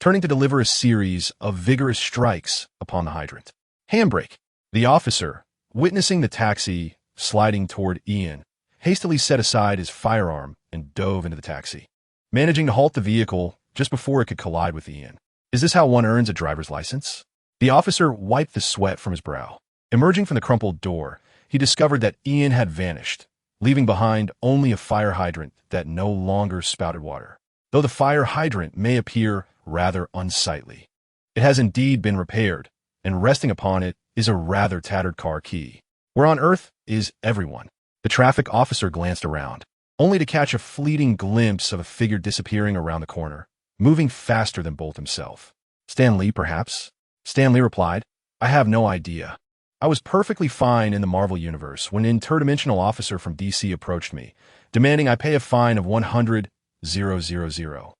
turning to deliver a series of vigorous strikes upon the hydrant. Handbrake. The officer, witnessing the taxi sliding toward Ian, hastily set aside his firearm and dove into the taxi, managing to halt the vehicle just before it could collide with Ian. Is this how one earns a driver's license? The officer wiped the sweat from his brow. Emerging from the crumpled door, he discovered that Ian had vanished, leaving behind only a fire hydrant that no longer spouted water. Though the fire hydrant may appear rather unsightly, it has indeed been repaired, and resting upon it is a rather tattered car key. Where on earth is everyone? The traffic officer glanced around, only to catch a fleeting glimpse of a figure disappearing around the corner, moving faster than Bolt himself. Stan Lee, perhaps? Stan Lee replied, I have no idea. I was perfectly fine in the Marvel Universe when an interdimensional officer from DC approached me, demanding I pay a fine of $100,000.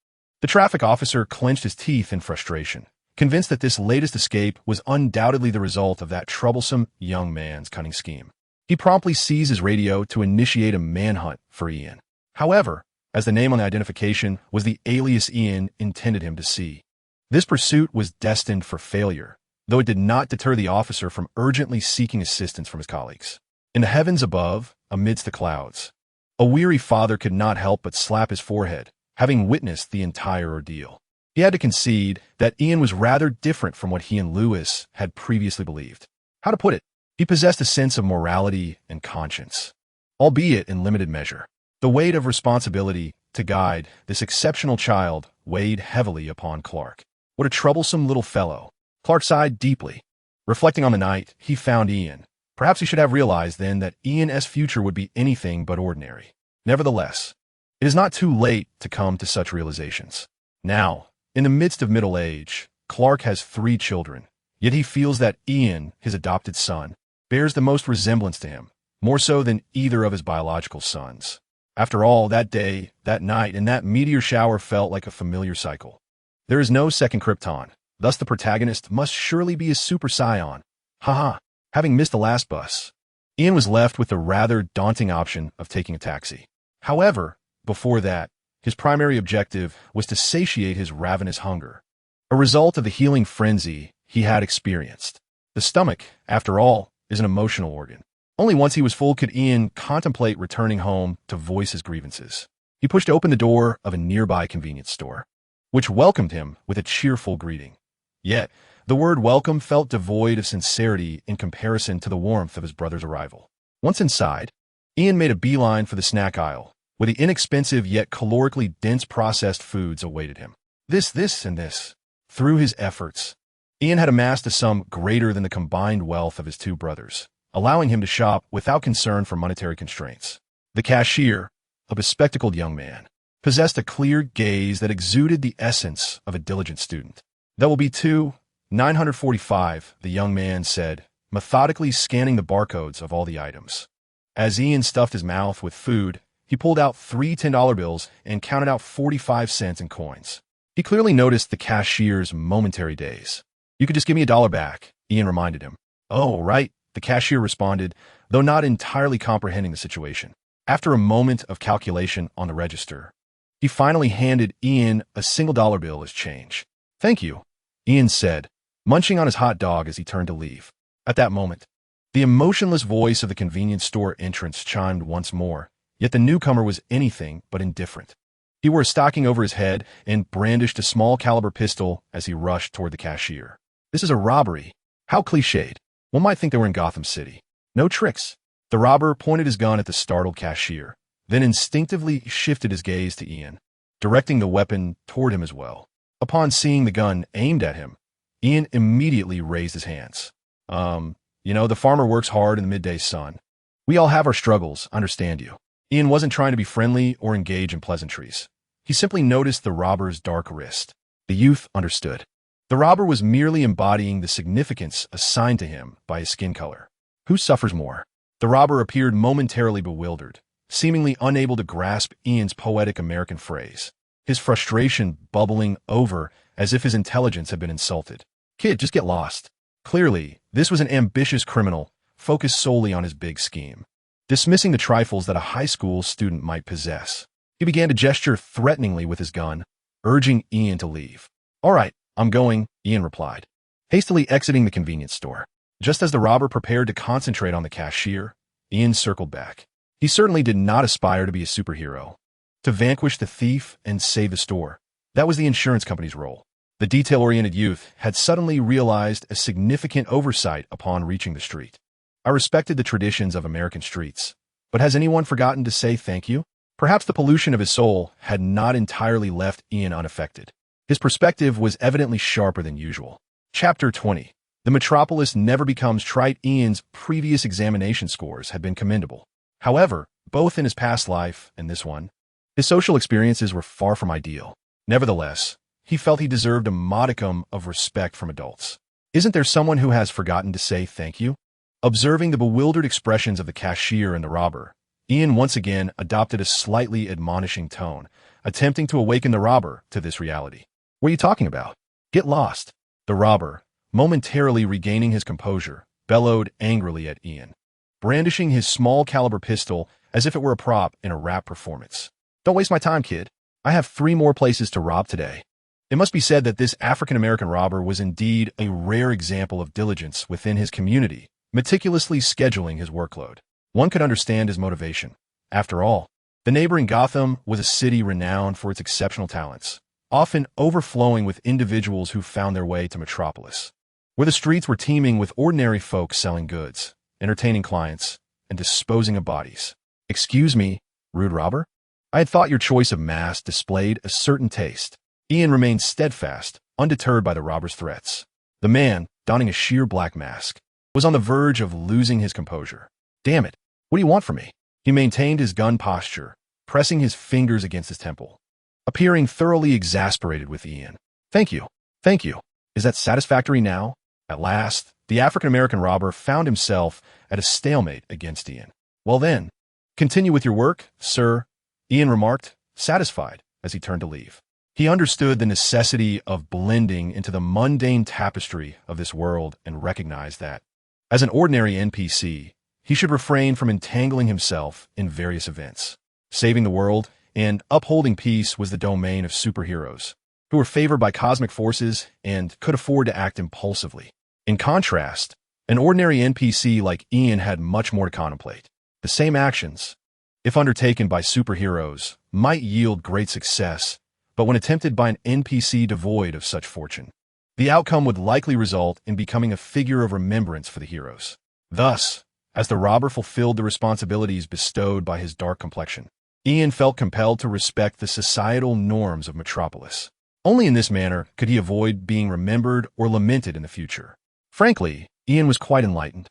The traffic officer clenched his teeth in frustration, convinced that this latest escape was undoubtedly the result of that troublesome young man's cunning scheme. He promptly seized his radio to initiate a manhunt for Ian. However, as the name on the identification was the alias Ian intended him to see, this pursuit was destined for failure, though it did not deter the officer from urgently seeking assistance from his colleagues. In the heavens above, amidst the clouds, a weary father could not help but slap his forehead, having witnessed the entire ordeal. He had to concede that Ian was rather different from what he and Lewis had previously believed. How to put it? He possessed a sense of morality and conscience, albeit in limited measure. The weight of responsibility to guide this exceptional child weighed heavily upon Clark. What a troublesome little fellow. Clark sighed deeply. Reflecting on the night he found Ian, perhaps he should have realized then that Ian's future would be anything but ordinary. Nevertheless, it is not too late to come to such realizations. Now, in the midst of middle age, Clark has 3 children, yet he feels that Ian, his adopted son, bears the most resemblance to him, more so than either of his biological sons. After all, that day, that night, and that meteor shower felt like a familiar cycle. There is no second Krypton, thus the protagonist must surely be a super scion. Haha, having missed the last bus, Ian was left with the rather daunting option of taking a taxi. However, before that, his primary objective was to satiate his ravenous hunger, a result of the healing frenzy he had experienced. The stomach, after all, is an emotional organ. Only once he was full could Ian contemplate returning home to voice his grievances. He pushed open the door of a nearby convenience store, which welcomed him with a cheerful greeting. Yet, the word welcome felt devoid of sincerity in comparison to the warmth of his brother's arrival. Once inside, Ian made a beeline for the snack aisle, where the inexpensive yet calorically dense processed foods awaited him. This, and this. Through his efforts, Ian had amassed a sum greater than the combined wealth of his 2 brothers, allowing him to shop without concern for monetary constraints. The cashier, a bespectacled young man, possessed a clear gaze that exuded the essence of a diligent student. That will be $945, the young man said, methodically scanning the barcodes of all the items. As Ian stuffed his mouth with food, he pulled out three $10 bills and counted out 45 cents in coins. He clearly noticed the cashier's momentary daze. "You could just give me $1 back," Ian reminded him. "Oh, right," the cashier responded, though not entirely comprehending the situation. After a moment of calculation on the register, he finally handed Ian a single dollar bill as change. "Thank you," Ian said, munching on his hot dog as he turned to leave. At that moment, the emotionless voice of the convenience store entrance chimed once more, yet the newcomer was anything but indifferent. He wore a stocking over his head and brandished a small-caliber pistol as he rushed toward the cashier. "This is a robbery." How cliched. One might think they were in Gotham City. "No tricks." The robber pointed his gun at the startled cashier, then instinctively shifted his gaze to Ian, directing the weapon toward him as well. Upon seeing the gun aimed at him, Ian immediately raised his hands. The farmer works hard in the midday sun. We all have our struggles, understand you." Ian wasn't trying to be friendly or engage in pleasantries. He simply noticed the robber's dark wrist. The youth understood. The robber was merely embodying the significance assigned to him by his skin color. Who suffers more? The robber appeared momentarily bewildered, seemingly unable to grasp Ian's poetic American phrase, his frustration bubbling over as if his intelligence had been insulted. "Kid, just get lost." Clearly, this was an ambitious criminal focused solely on his big scheme, dismissing the trifles that a high school student might possess. He began to gesture threateningly with his gun, urging Ian to leave. "All right, I'm going," Ian replied, hastily exiting the convenience store. Just as the robber prepared to concentrate on the cashier, Ian circled back. He certainly did not aspire to be a superhero, to vanquish the thief and save the store. That was the insurance company's role. The detail-oriented youth had suddenly realized a significant oversight upon reaching the street. "I respected the traditions of American streets, but has anyone forgotten to say thank you?" Perhaps the pollution of his soul had not entirely left Ian unaffected. His perspective was evidently sharper than usual. Chapter 20. The metropolis never becomes trite. Ian's previous examination scores had been commendable. However, both in his past life and this one, his social experiences were far from ideal. Nevertheless, he felt he deserved a modicum of respect from adults. "Isn't there someone who has forgotten to say thank you?" Observing the bewildered expressions of the cashier and the robber, Ian once again adopted a slightly admonishing tone, attempting to awaken the robber to this reality. "What are you talking about? Get lost." The robber, momentarily regaining his composure, bellowed angrily at Ian, brandishing his small-caliber pistol as if it were a prop in a rap performance. "Don't waste my time, kid. I have 3 more places to rob today." It must be said that this African-American robber was indeed a rare example of diligence within his community, meticulously scheduling his workload. One could understand his motivation. After all, the neighboring Gotham was a city renowned for its exceptional talents, often overflowing with individuals who found their way to Metropolis, where the streets were teeming with ordinary folk selling goods, entertaining clients, and disposing of bodies. "Excuse me, rude robber? I had thought your choice of mask displayed a certain taste." Ian remained steadfast, undeterred by the robber's threats. The man, donning a sheer black mask, was on the verge of losing his composure. "Damn it, what do you want from me?" He maintained his gun posture, pressing his fingers against his temple, appearing thoroughly exasperated with Ian. Thank you. Is that satisfactory now?" At last, the African-American robber found himself at a stalemate against Ian. "Well then, continue with your work, sir," Ian remarked, satisfied, as he turned to leave. He understood the necessity of blending into the mundane tapestry of this world and recognized that, as an ordinary NPC, he should refrain from entangling himself in various events. Saving the world and upholding peace was the domain of superheroes, who were favored by cosmic forces and could afford to act impulsively. In contrast, an ordinary NPC like Ian had much more to contemplate. The same actions, if undertaken by superheroes, might yield great success, but when attempted by an NPC devoid of such fortune, the outcome would likely result in becoming a figure of remembrance for the heroes. Thus, as the robber fulfilled the responsibilities bestowed by his dark complexion, Ian felt compelled to respect the societal norms of Metropolis. Only in this manner could he avoid being remembered or lamented in the future. Frankly, Ian was quite enlightened.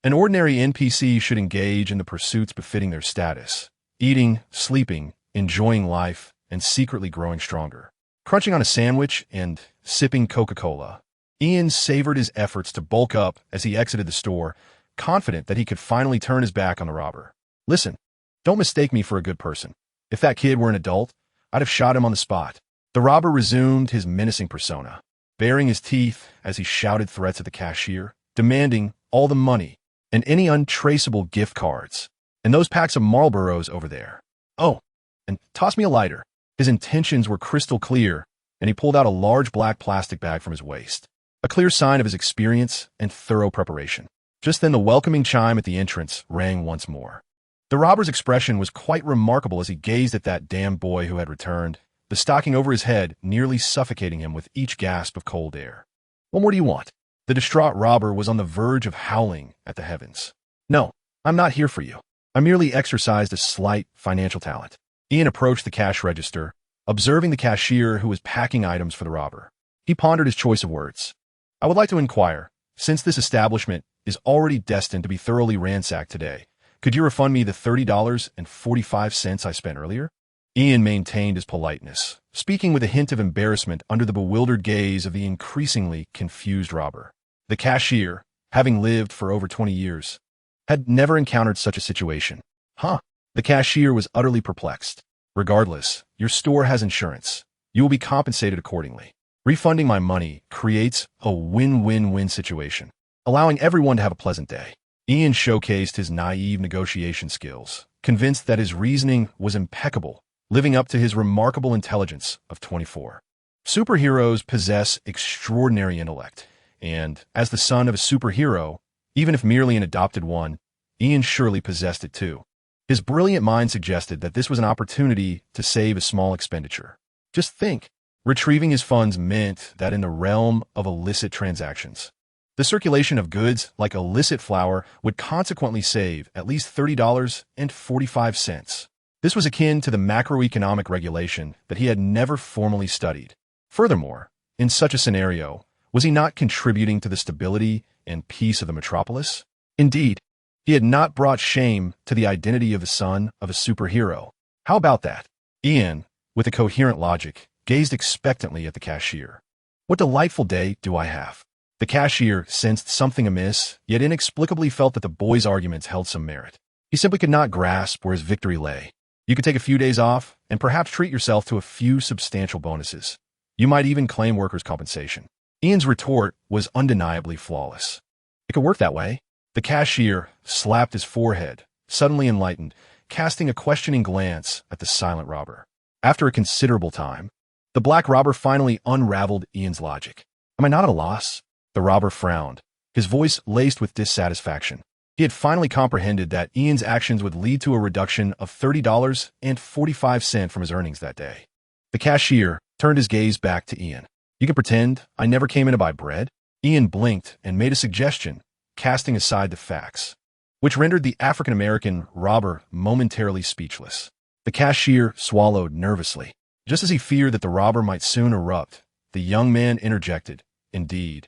An ordinary NPC should engage in the pursuits befitting their status, eating, sleeping, enjoying life, and secretly growing stronger. Crunching on a sandwich and sipping Coca-Cola, Ian savored his efforts to bulk up as he exited the store, confident that he could finally turn his back on the robber. Listen, don't mistake me for a good person. If that kid were an adult, I'd have shot him on the spot. The robber resumed his menacing persona, baring his teeth as he shouted threats at the cashier, demanding all the money and any untraceable gift cards, and those packs of Marlboros over there. Oh, and toss me a lighter. His intentions were crystal clear, and he pulled out a large black plastic bag from his waist, a clear sign of his experience and thorough preparation. Just then the welcoming chime at the entrance rang once more. The robber's expression was quite remarkable as he gazed at that damned boy who had returned, the stocking over his head nearly suffocating him with each gasp of cold air. What more do you want? The distraught robber was on the verge of howling at the heavens. No, I'm not here for you. I merely exercised a slight financial talent. Ian approached the cash register, observing the cashier who was packing items for the robber. He pondered his choice of words. I would like to inquire, since this establishment is already destined to be thoroughly ransacked today, could you refund me the $30.45 I spent earlier? Ian maintained his politeness, speaking with a hint of embarrassment under the bewildered gaze of the increasingly confused robber. The cashier, having lived for over 20 years, had never encountered such a situation. Huh? The cashier was utterly perplexed. Regardless, your store has insurance. You will be compensated accordingly. Refunding my money creates a win-win-win situation, allowing everyone to have a pleasant day. Ian showcased his naive negotiation skills, convinced that his reasoning was impeccable, living up to his remarkable intelligence of 24. Superheroes possess extraordinary intellect, and as the son of a superhero, even if merely an adopted one, Ian surely possessed it too. His brilliant mind suggested that this was an opportunity to save a small expenditure. Just think, retrieving his funds meant that in the realm of illicit transactions, the circulation of goods like illicit flour would consequently save at least $30.45. This was akin to the macroeconomic regulation that he had never formally studied. Furthermore, in such a scenario, was he not contributing to the stability and peace of the metropolis? Indeed, he had not brought shame to the identity of the son of a superhero. How about that? Ian, with a coherent logic, gazed expectantly at the cashier. What delightful day do I have? The cashier sensed something amiss, yet inexplicably felt that the boy's arguments held some merit. He simply could not grasp where his victory lay. You could take a few days off and perhaps treat yourself to a few substantial bonuses. You might even claim workers' compensation. Ian's retort was undeniably flawless. It could work that way. The cashier slapped his forehead, suddenly enlightened, casting a questioning glance at the silent robber. After a considerable time, the black robber finally unraveled Ian's logic. Am I not at a loss? The robber frowned, his voice laced with dissatisfaction. He had finally comprehended that Ian's actions would lead to a reduction of $30.45 from his earnings that day. The cashier turned his gaze back to Ian. You can pretend I never came in to buy bread? Ian blinked and made a suggestion, casting aside the facts, which rendered the African-American robber momentarily speechless. The cashier swallowed nervously. Just as he feared that the robber might soon erupt, the young man interjected, Indeed.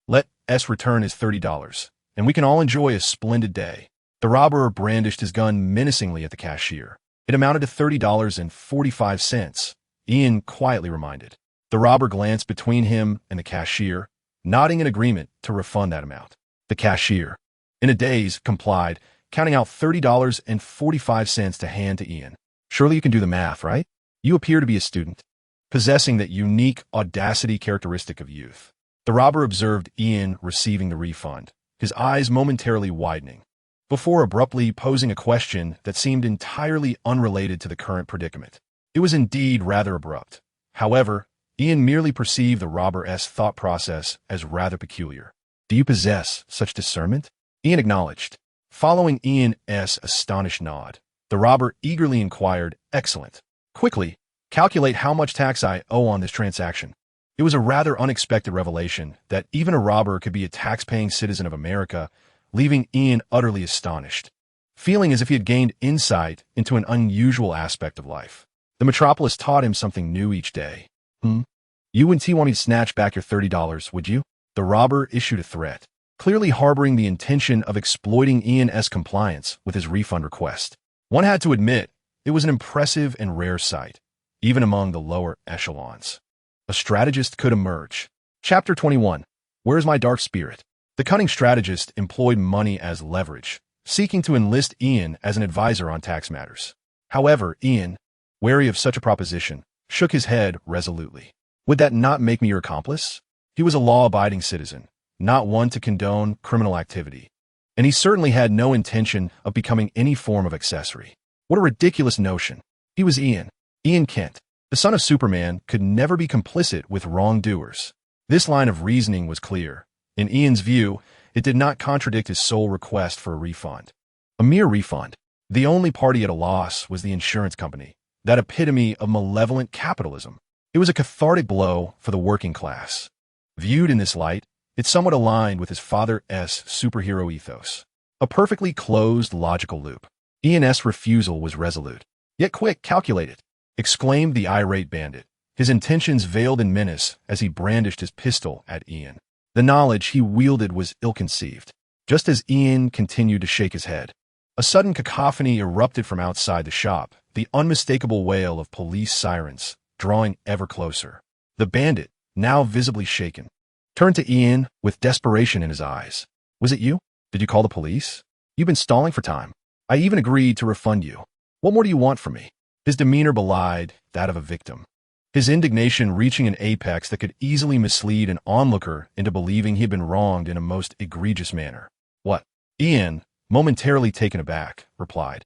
Let us return his $30, and we can all enjoy a splendid day. The robber brandished his gun menacingly at the cashier. It amounted to $30.45, Ian quietly reminded. The robber glanced between him and the cashier, nodding in agreement to refund that amount. The cashier, in a daze, complied, counting out $30.45 to hand to Ian. Surely you can do the math, right? You appear to be a student, possessing that unique audacity characteristic of youth. The robber observed Ian receiving the refund, his eyes momentarily widening, before abruptly posing a question that seemed entirely unrelated to the current predicament. It was indeed rather abrupt. However, Ian merely perceived the robber's thought process as rather peculiar. Do you possess such discernment? Ian acknowledged. Following Ian's astonished nod, the robber eagerly inquired, Excellent. Quickly, calculate how much tax I owe on this transaction. It was a rather unexpected revelation that even a robber could be a tax-paying citizen of America, leaving Ian utterly astonished, feeling as if he had gained insight into an unusual aspect of life. The metropolis taught him something new each day. You wouldn't want me to snatch back your $30, would you? The robber issued a threat, clearly harboring the intention of exploiting Ian's compliance with his refund request. One had to admit, it was an impressive and rare sight, even among the lower echelons. A strategist could emerge. Chapter 21. Where's my dark spirit? The cunning strategist employed money as leverage, seeking to enlist Ian as an advisor on tax matters. However, Ian, wary of such a proposition, shook his head resolutely. Would that not make me your accomplice? He was a law-abiding citizen, not one to condone criminal activity, and he certainly had no intention of becoming any form of accessory. What a ridiculous notion. He was Ian Kent. The son of Superman could never be complicit with wrongdoers. This line of reasoning was clear. In Ian's view, it did not contradict his sole request for a refund. A mere refund. The only party at a loss was the insurance company, that epitome of malevolent capitalism. It was a cathartic blow for the working class. Viewed in this light, it somewhat aligned with his father's superhero ethos. A perfectly closed logical loop. Ian's refusal was resolute, yet quick, calculated, exclaimed the irate bandit, his intentions veiled in menace as he brandished his pistol at Ian. The knowledge he wielded was ill-conceived. Just as Ian continued to shake his head, a sudden cacophony erupted from outside the shop, the unmistakable wail of police sirens, drawing ever closer. The bandit, now visibly shaken, turned to Ian with desperation in his eyes. Was it you? Did you call the police? You've been stalling for time. I even agreed to refund you. What more do you want from me? His demeanor belied that of a victim, his indignation reaching an apex that could easily mislead an onlooker into believing he had been wronged in a most egregious manner. What? Ian, momentarily taken aback, replied.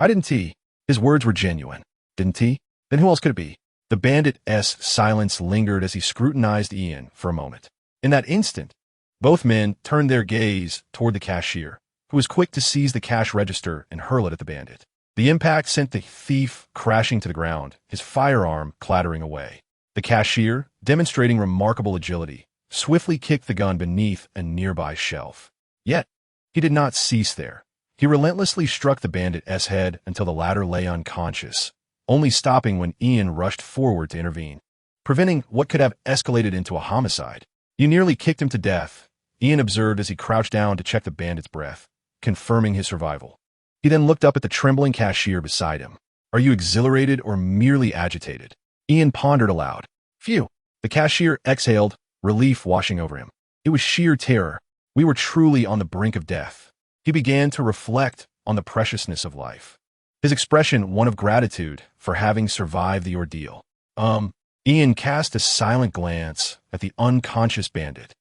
I didn't. His words were genuine. Didn't he? Then who else could it be? The bandit's silence lingered as he scrutinized Ian for a moment. In that instant, both men turned their gaze toward the cashier, who was quick to seize the cash register and hurl it at the bandit. The impact sent the thief crashing to the ground, his firearm clattering away. The cashier, demonstrating remarkable agility, swiftly kicked the gun beneath a nearby shelf. Yet, he did not cease there. He relentlessly struck the bandit's head until the latter lay unconscious, only stopping when Ian rushed forward to intervene, preventing what could have escalated into a homicide. You nearly kicked him to death, Ian observed as he crouched down to check the bandit's breath, confirming his survival. He then looked up at the trembling cashier beside him. Are you exhilarated or merely agitated? Ian pondered aloud. Phew. The cashier exhaled, relief washing over him. It was sheer terror. We were truly on the brink of death. He began to reflect on the preciousness of life, his expression one of gratitude for having survived the ordeal. Ian cast a silent glance at the unconscious bandit,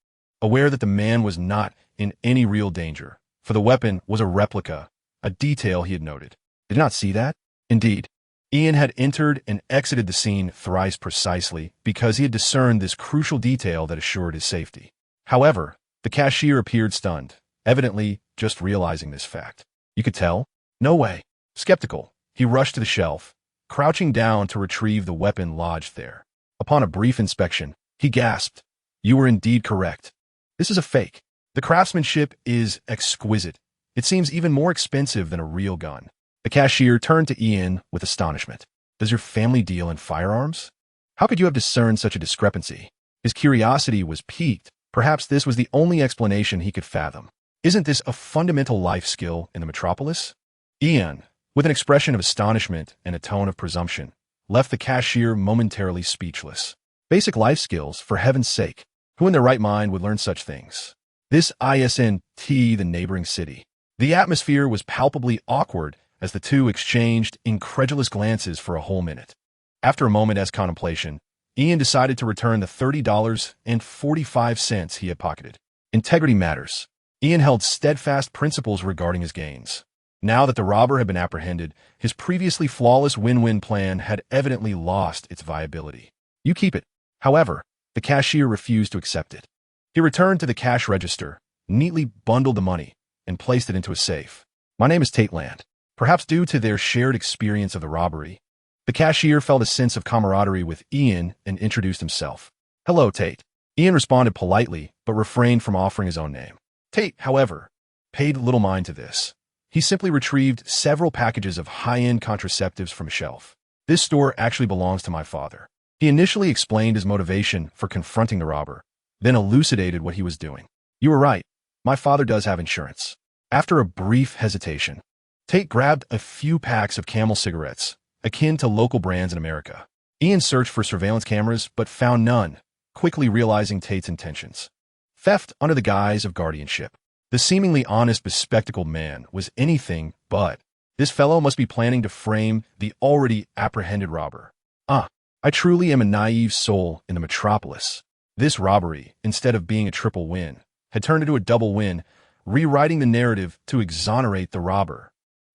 aware that the man was not in any real danger, for the weapon was a replica, a detail he had noted. Did not see that? Indeed, Ian had entered and exited the scene thrice precisely because he had discerned this crucial detail that assured his safety. However, the cashier appeared stunned, evidently just realizing this fact. You could tell? No way. Skeptical, he rushed to the shelf, crouching down to retrieve the weapon lodged there. Upon a brief inspection, he gasped, You were indeed correct. This is a fake. The craftsmanship is exquisite. It seems even more expensive than a real gun. The cashier turned to Ian with astonishment. Does your family deal in firearms? How could you have discerned such a discrepancy? His curiosity was piqued. Perhaps this was the only explanation he could fathom. Isn't this a fundamental life skill in the metropolis? Ian, with an expression of astonishment and a tone of presumption, left the cashier momentarily speechless. Basic life skills, for heaven's sake. Who in their right mind would learn such things? This isn't the neighboring city. The atmosphere was palpably awkward as the two exchanged incredulous glances for a whole minute. After a moment's contemplation, Ian decided to return the $30.45 he had pocketed. Integrity matters. Ian held steadfast principles regarding his gains. Now that the robber had been apprehended, his previously flawless win-win plan had evidently lost its viability. You keep it. However, the cashier refused to accept it. He returned to the cash register, neatly bundled the money, and placed it into a safe. My name is Tate Land. Perhaps due to their shared experience of the robbery, the cashier felt a sense of camaraderie with Ian and introduced himself. Hello, Tate. Ian responded politely, but refrained from offering his own name. Tate, however, paid little mind to this. He simply retrieved several packages of high-end contraceptives from a shelf. This store actually belongs to my father. He initially explained his motivation for confronting the robber, then elucidated what he was doing. You were right. My father does have insurance. After a brief hesitation, Tate grabbed a few packs of Camel cigarettes, akin to local brands in America. Ian searched for surveillance cameras, but found none, quickly realizing Tate's intentions. Theft under the guise of guardianship. The seemingly honest, bespectacled man was anything but. This fellow must be planning to frame the already apprehended robber. I truly am a naive soul in the metropolis. This robbery, instead of being a triple win, had turned into a double win, rewriting the narrative to exonerate the robber.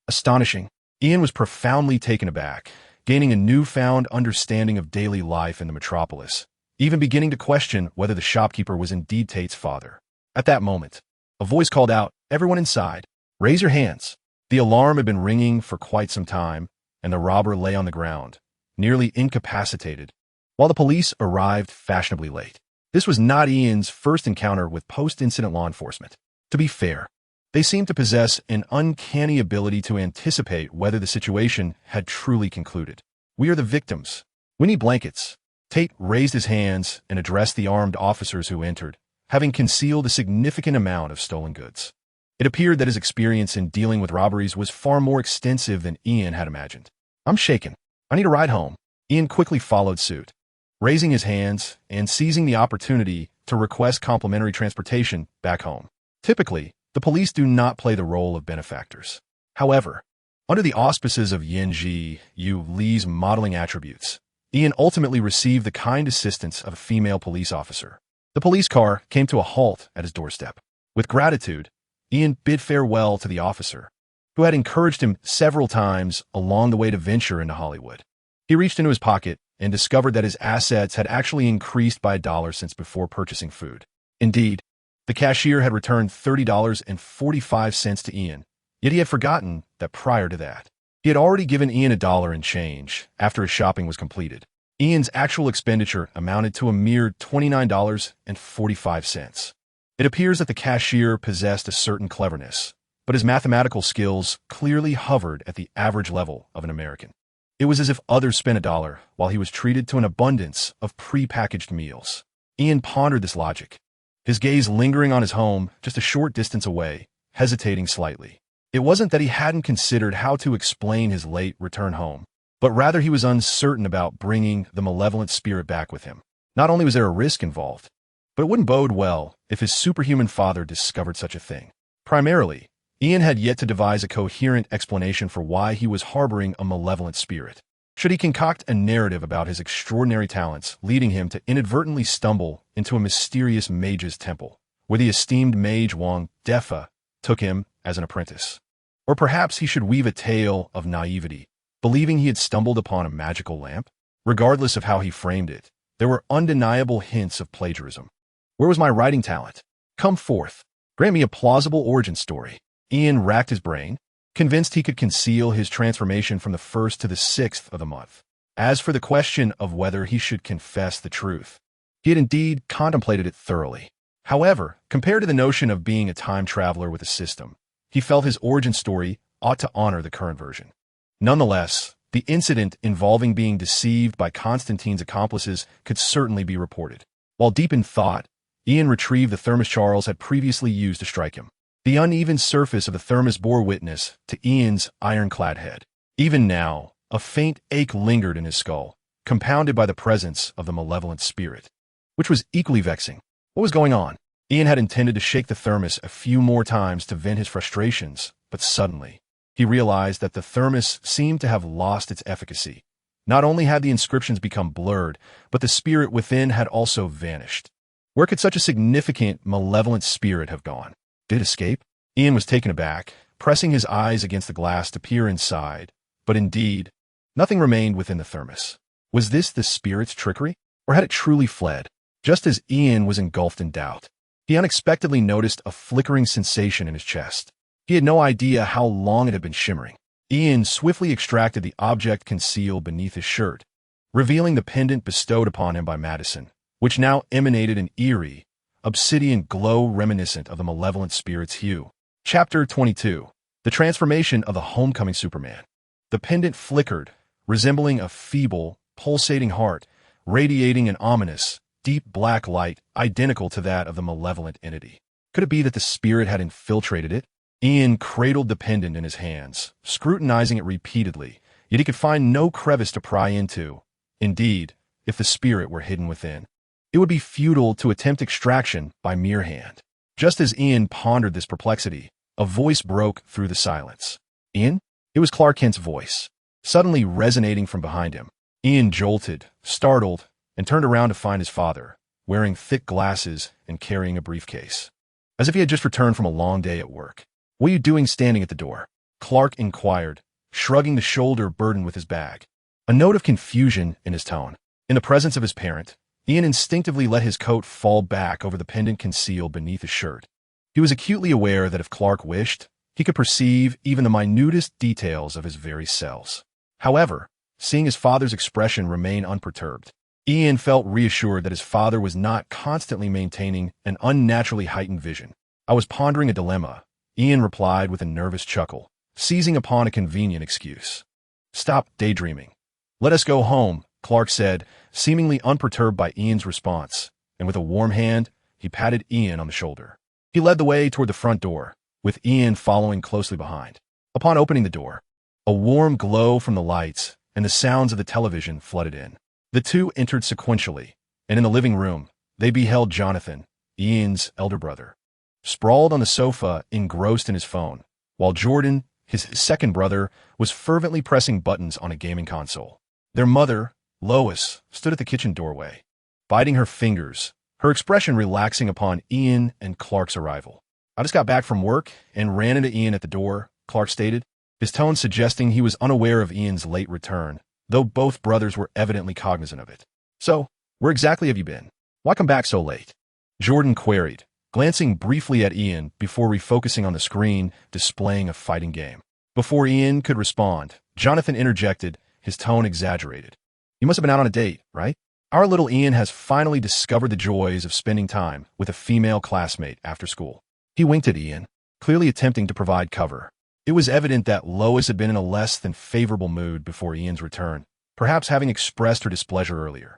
Astonishing. Ian was profoundly taken aback, gaining a newfound understanding of daily life in the metropolis, even beginning to question whether the shopkeeper was indeed Tate's father. At that moment, a voice called out, "Everyone inside, raise your hands." The alarm had been ringing for quite some time, and the robber lay on the ground, nearly incapacitated, while the police arrived fashionably late. This was not Ian's first encounter with post-incident law enforcement. To be fair, they seemed to possess an uncanny ability to anticipate whether the situation had truly concluded. "We are the victims. We need blankets." Tate raised his hands and addressed the armed officers who entered, having concealed a significant amount of stolen goods. It appeared that his experience in dealing with robberies was far more extensive than Ian had imagined. "I'm shaken. I need a ride home." Ian quickly followed suit, raising his hands and seizing the opportunity to request complimentary transportation back home. Typically, the police do not play the role of benefactors. However, under the auspices of Yenji Yu Li's modeling attributes, Ian ultimately received the kind assistance of a female police officer. The police car came to a halt at his doorstep. With gratitude, Ian bid farewell to the officer, who had encouraged him several times along the way to venture into Hollywood. He reached into his pocket and discovered that his assets had actually increased by $1 since before purchasing food. Indeed, the cashier had returned $30.45 to Ian, yet he had forgotten that prior to that, he had already given Ian $1 in change after his shopping was completed. Ian's actual expenditure amounted to a mere $29.45. It appears that the cashier possessed a certain cleverness, but his mathematical skills clearly hovered at the average level of an American. It was as if others spent $1 while he was treated to an abundance of pre-packaged meals. Ian pondered this logic, his gaze lingering on his home just a short distance away, hesitating slightly. It wasn't that he hadn't considered how to explain his late return home, but rather he was uncertain about bringing the malevolent spirit back with him. Not only was there a risk involved, but it wouldn't bode well if his superhuman father discovered such a thing. Primarily, Ian had yet to devise a coherent explanation for why he was harboring a malevolent spirit. Should he concoct a narrative about his extraordinary talents, leading him to inadvertently stumble into a mysterious mage's temple, where the esteemed mage Wang Defa took him as an apprentice? Or perhaps he should weave a tale of naivety, believing he had stumbled upon a magical lamp? Regardless of how he framed it, there were undeniable hints of plagiarism. Where was my writing talent? Come forth. Grant me a plausible origin story. Ian racked his brain, convinced he could conceal his transformation from the 1st to the 6th of the month. As for the question of whether he should confess the truth, he had indeed contemplated it thoroughly. However, compared to the notion of being a time traveler with a system, he felt his origin story ought to honor the current version. Nonetheless, the incident involving being deceived by Constantine's accomplices could certainly be reported. While deep in thought, Ian retrieved the thermos Charles had previously used to strike him. The uneven surface of the thermos bore witness to Ian's ironclad head. Even now, a faint ache lingered in his skull, compounded by the presence of the malevolent spirit, which was equally vexing. What was going on? Ian had intended to shake the thermos a few more times to vent his frustrations, but suddenly, he realized that the thermos seemed to have lost its efficacy. Not only had the inscriptions become blurred, but the spirit within had also vanished. Where could such a significant, malevolent spirit have gone? Did it escape? Ian was taken aback, pressing his eyes against the glass to peer inside. But indeed, nothing remained within the thermos. Was this the spirit's trickery? Or had it truly fled? Just as Ian was engulfed in doubt, he unexpectedly noticed a flickering sensation in his chest. He had no idea how long it had been shimmering. Ian swiftly extracted the object concealed beneath his shirt, revealing the pendant bestowed upon him by Madison, which now emanated an eerie, obsidian glow reminiscent of the malevolent spirit's hue. Chapter 22. The Transformation of the Homecoming Superman. The pendant flickered, resembling a feeble, pulsating heart, radiating an ominous, deep black light identical to that of the malevolent entity. Could it be that the spirit had infiltrated it? Ian cradled the pendant in his hands, scrutinizing it repeatedly, yet he could find no crevice to pry into. Indeed, if the spirit were hidden within, it would be futile to attempt extraction by mere hand. Just as Ian pondered this perplexity, a voice broke through the silence. Ian? It was Clark Kent's voice, suddenly resonating from behind him. Ian jolted, startled, and turned around to find his father, wearing thick glasses and carrying a briefcase. As if he had just returned from a long day at work. "What are you doing standing at the door?" Clark inquired, shrugging the shoulder burdened with his bag. A note of confusion in his tone. In the presence of his parent, Ian instinctively let his coat fall back over the pendant concealed beneath his shirt. He was acutely aware that if Clark wished, he could perceive even the minutest details of his very cells. However, seeing his father's expression remain unperturbed, Ian felt reassured that his father was not constantly maintaining an unnaturally heightened vision. "I was pondering a dilemma," Ian replied with a nervous chuckle, seizing upon a convenient excuse. "Stop daydreaming. Let us go home," Clark said, seemingly unperturbed by Ian's response, and with a warm hand, he patted Ian on the shoulder. He led the way toward the front door, with Ian following closely behind. Upon opening the door, a warm glow from the lights and the sounds of the television flooded in. The two entered sequentially, and in the living room, they beheld Jonathan, Ian's elder brother, sprawled on the sofa, engrossed in his phone, while Jordan, his second brother, was fervently pressing buttons on a gaming console. Their mother, Lois, stood at the kitchen doorway, biting her fingers, her expression relaxing upon Ian and Clark's arrival. "I just got back from work and ran into Ian at the door," Clark stated, his tone suggesting he was unaware of Ian's late return, though both brothers were evidently cognizant of it. "So, where exactly have you been? Why come back so late?" Jordan queried, glancing briefly at Ian before refocusing on the screen displaying a fighting game. Before Ian could respond, Jonathan interjected, his tone exaggerated. "You must have been out on a date, right? Our little Ian has finally discovered the joys of spending time with a female classmate after school." He winked at Ian, clearly attempting to provide cover. It was evident that Lois had been in a less than favorable mood before Ian's return, perhaps having expressed her displeasure earlier.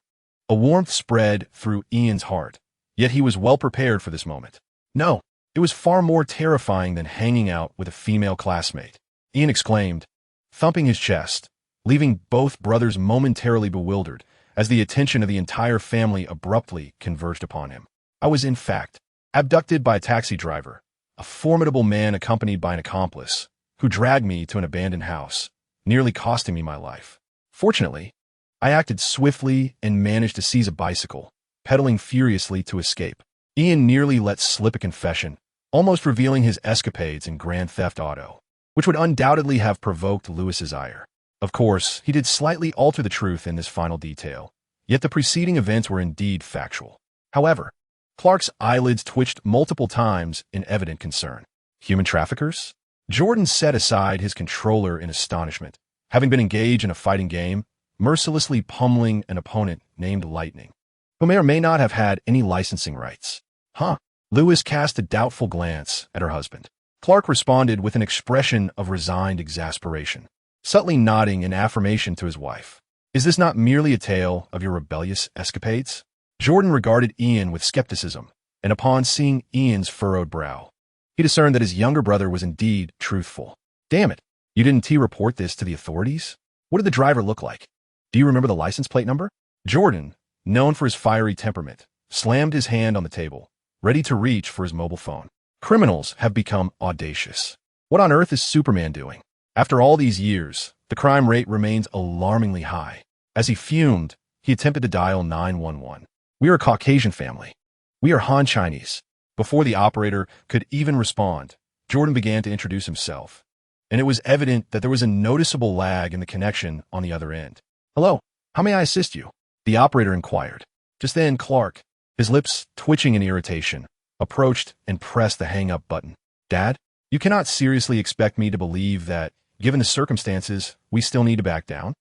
A warmth spread through Ian's heart, yet he was well prepared for this moment. No, it was far more terrifying than hanging out with a female classmate, Ian exclaimed, thumping his chest, leaving both brothers momentarily bewildered as the attention of the entire family abruptly converged upon him. "I was, in fact, abducted by a taxi driver, a formidable man accompanied by an accomplice, who dragged me to an abandoned house, nearly costing me my life. Fortunately, I acted swiftly and managed to seize a bicycle, pedaling furiously to escape." Ian nearly let slip a confession, almost revealing his escapades in Grand Theft Auto, which would undoubtedly have provoked Lewis's ire. Of course, he did slightly alter the truth in this final detail, yet the preceding events were indeed factual. However, Clark's eyelids twitched multiple times in evident concern. Human traffickers? Jordan set aside his controller in astonishment, having been engaged in a fighting game, mercilessly pummeling an opponent named Lightning, who may or may not have had any licensing rights. "Huh?" Lewis cast a doubtful glance at her husband. Clark responded with an expression of resigned exasperation, subtly nodding in affirmation to his wife. "Is this not merely a tale of your rebellious escapades?" Jordan regarded Ian with skepticism, and upon seeing Ian's furrowed brow, he discerned that his younger brother was indeed truthful. "Damn it, you didn't report this to the authorities? What did the driver look like? Do you remember the license plate number?" Jordan, known for his fiery temperament, slammed his hand on the table, ready to reach for his mobile phone. Criminals have become audacious. What on earth is Superman doing? After all these years, the crime rate remains alarmingly high. As he fumed, he attempted to dial 911. "We are a Caucasian family. We are Han Chinese." Before the operator could even respond, Jordan began to introduce himself, and it was evident that there was a noticeable lag in the connection on the other end. "Hello, how may I assist you?" the operator inquired. Just then, Clark, his lips twitching in irritation, approached and pressed the hang-up button. "Dad, you cannot seriously expect me to believe that, given the circumstances, we still need to back down?"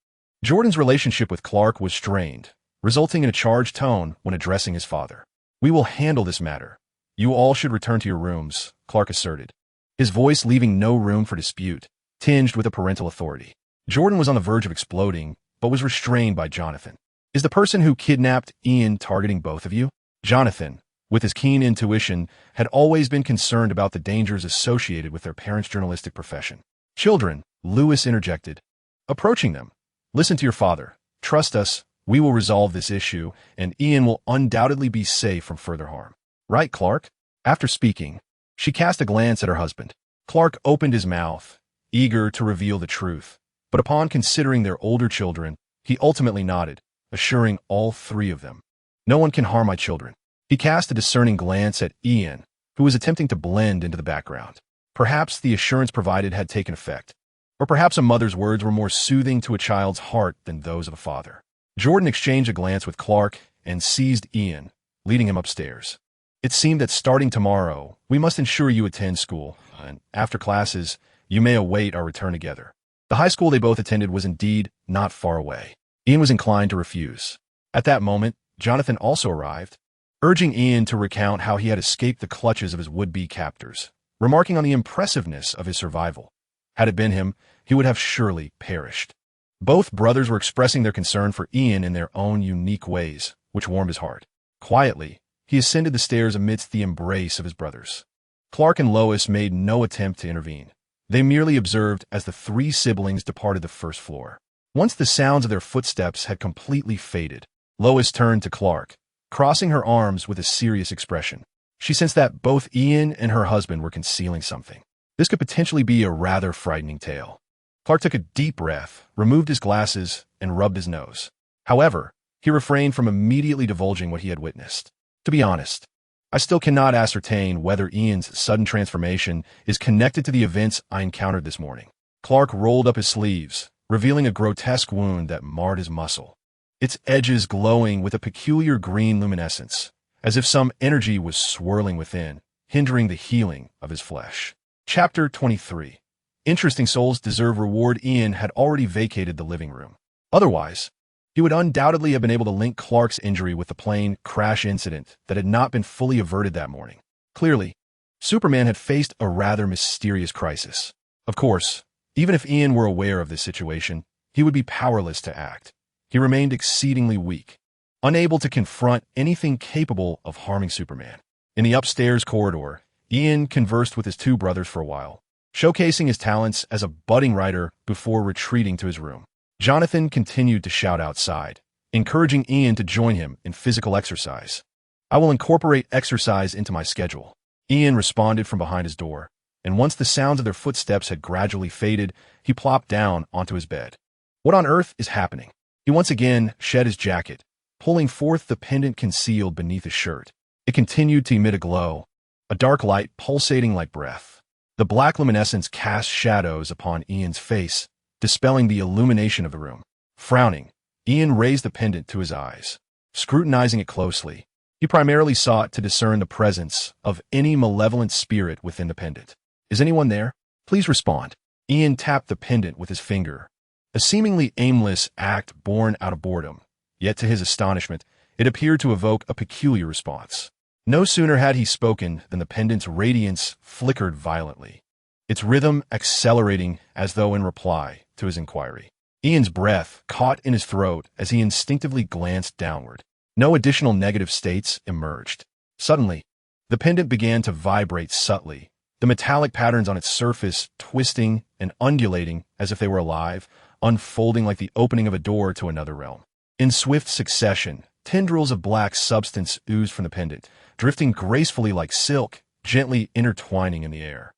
Jordan's relationship with Clark was strained, resulting in a charged tone when addressing his father. "We will handle this matter. You all should return to your rooms," Clark asserted, his voice leaving no room for dispute, tinged with a parental authority. Jordan was on the verge of exploding, but was restrained by Jonathan. "Is the person who kidnapped Ian targeting both of you?" Jonathan, with his keen intuition, had always been concerned about the dangers associated with their parents' journalistic profession. "Children," Lewis interjected, approaching them. "Listen to your father. Trust us. We will resolve this issue, and Ian will undoubtedly be safe from further harm." "Right, Clark?" After speaking, she cast a glance at her husband. Clark opened his mouth, eager to reveal the truth, but upon considering their older children, he ultimately nodded, assuring all three of them, "No one can harm my children." He cast a discerning glance at Ian, who was attempting to blend into the background. Perhaps the assurance provided had taken effect, or perhaps a mother's words were more soothing to a child's heart than those of a father. Jordan exchanged a glance with Clark and seized Ian, leading him upstairs. "It seemed that starting tomorrow, we must ensure you attend school, and after classes, you may await our return together." The high school they both attended was indeed not far away. Ian was inclined to refuse. At that moment, Jonathan also arrived, urging Ian to recount how he had escaped the clutches of his would-be captors, remarking on the impressiveness of his survival. Had it been him, he would have surely perished. Both brothers were expressing their concern for Ian in their own unique ways, which warmed his heart. Quietly, he ascended the stairs amidst the embrace of his brothers. Clark and Lois made no attempt to intervene. They merely observed as the three siblings departed the first floor. Once the sounds of their footsteps had completely faded, Lois turned to Clark, crossing her arms with a serious expression. She sensed that both Ian and her husband were concealing something. This could potentially be a rather frightening tale. Clark took a deep breath, removed his glasses, and rubbed his nose. However, he refrained from immediately divulging what he had witnessed. "To be honest, I still cannot ascertain whether Ian's sudden transformation is connected to the events I encountered this morning." Clark rolled up his sleeves, revealing a grotesque wound that marred his muscle, its edges glowing with a peculiar green luminescence, as if some energy was swirling within, hindering the healing of his flesh. Chapter 23. Interesting souls deserve reward. Ian had already vacated the living room. Otherwise, he would undoubtedly have been able to link Clark's injury with the plane crash incident that had not been fully averted that morning. Clearly, Superman had faced a rather mysterious crisis. Of course, even if Ian were aware of this situation, he would be powerless to act. He remained exceedingly weak, unable to confront anything capable of harming Superman. In the upstairs corridor, Ian conversed with his two brothers for a while, showcasing his talents as a budding writer before retreating to his room. Jonathan continued to shout outside, encouraging Ian to join him in physical exercise. "I will incorporate exercise into my schedule," Ian responded from behind his door, and once the sounds of their footsteps had gradually faded, he plopped down onto his bed. What on earth is happening? He once again shed his jacket, pulling forth the pendant concealed beneath his shirt. It continued to emit a glow, a dark light pulsating like breath. The black luminescence cast shadows upon Ian's face, dispelling the illumination of the room. Frowning, Ian raised the pendant to his eyes. Scrutinizing it closely, he primarily sought to discern the presence of any malevolent spirit within the pendant. "Is anyone there? Please respond." Ian tapped the pendant with his finger, a seemingly aimless act born out of boredom, yet to his astonishment, it appeared to evoke a peculiar response. No sooner had he spoken than the pendant's radiance flickered violently, its rhythm accelerating as though in reply to his inquiry. Ian's breath caught in his throat as he instinctively glanced downward. No additional negative states emerged. Suddenly, the pendant began to vibrate subtly, the metallic patterns on its surface twisting and undulating as if they were alive, unfolding like the opening of a door to another realm. In swift succession, tendrils of black substance oozed from the pendant, drifting gracefully like silk, gently intertwining in the air.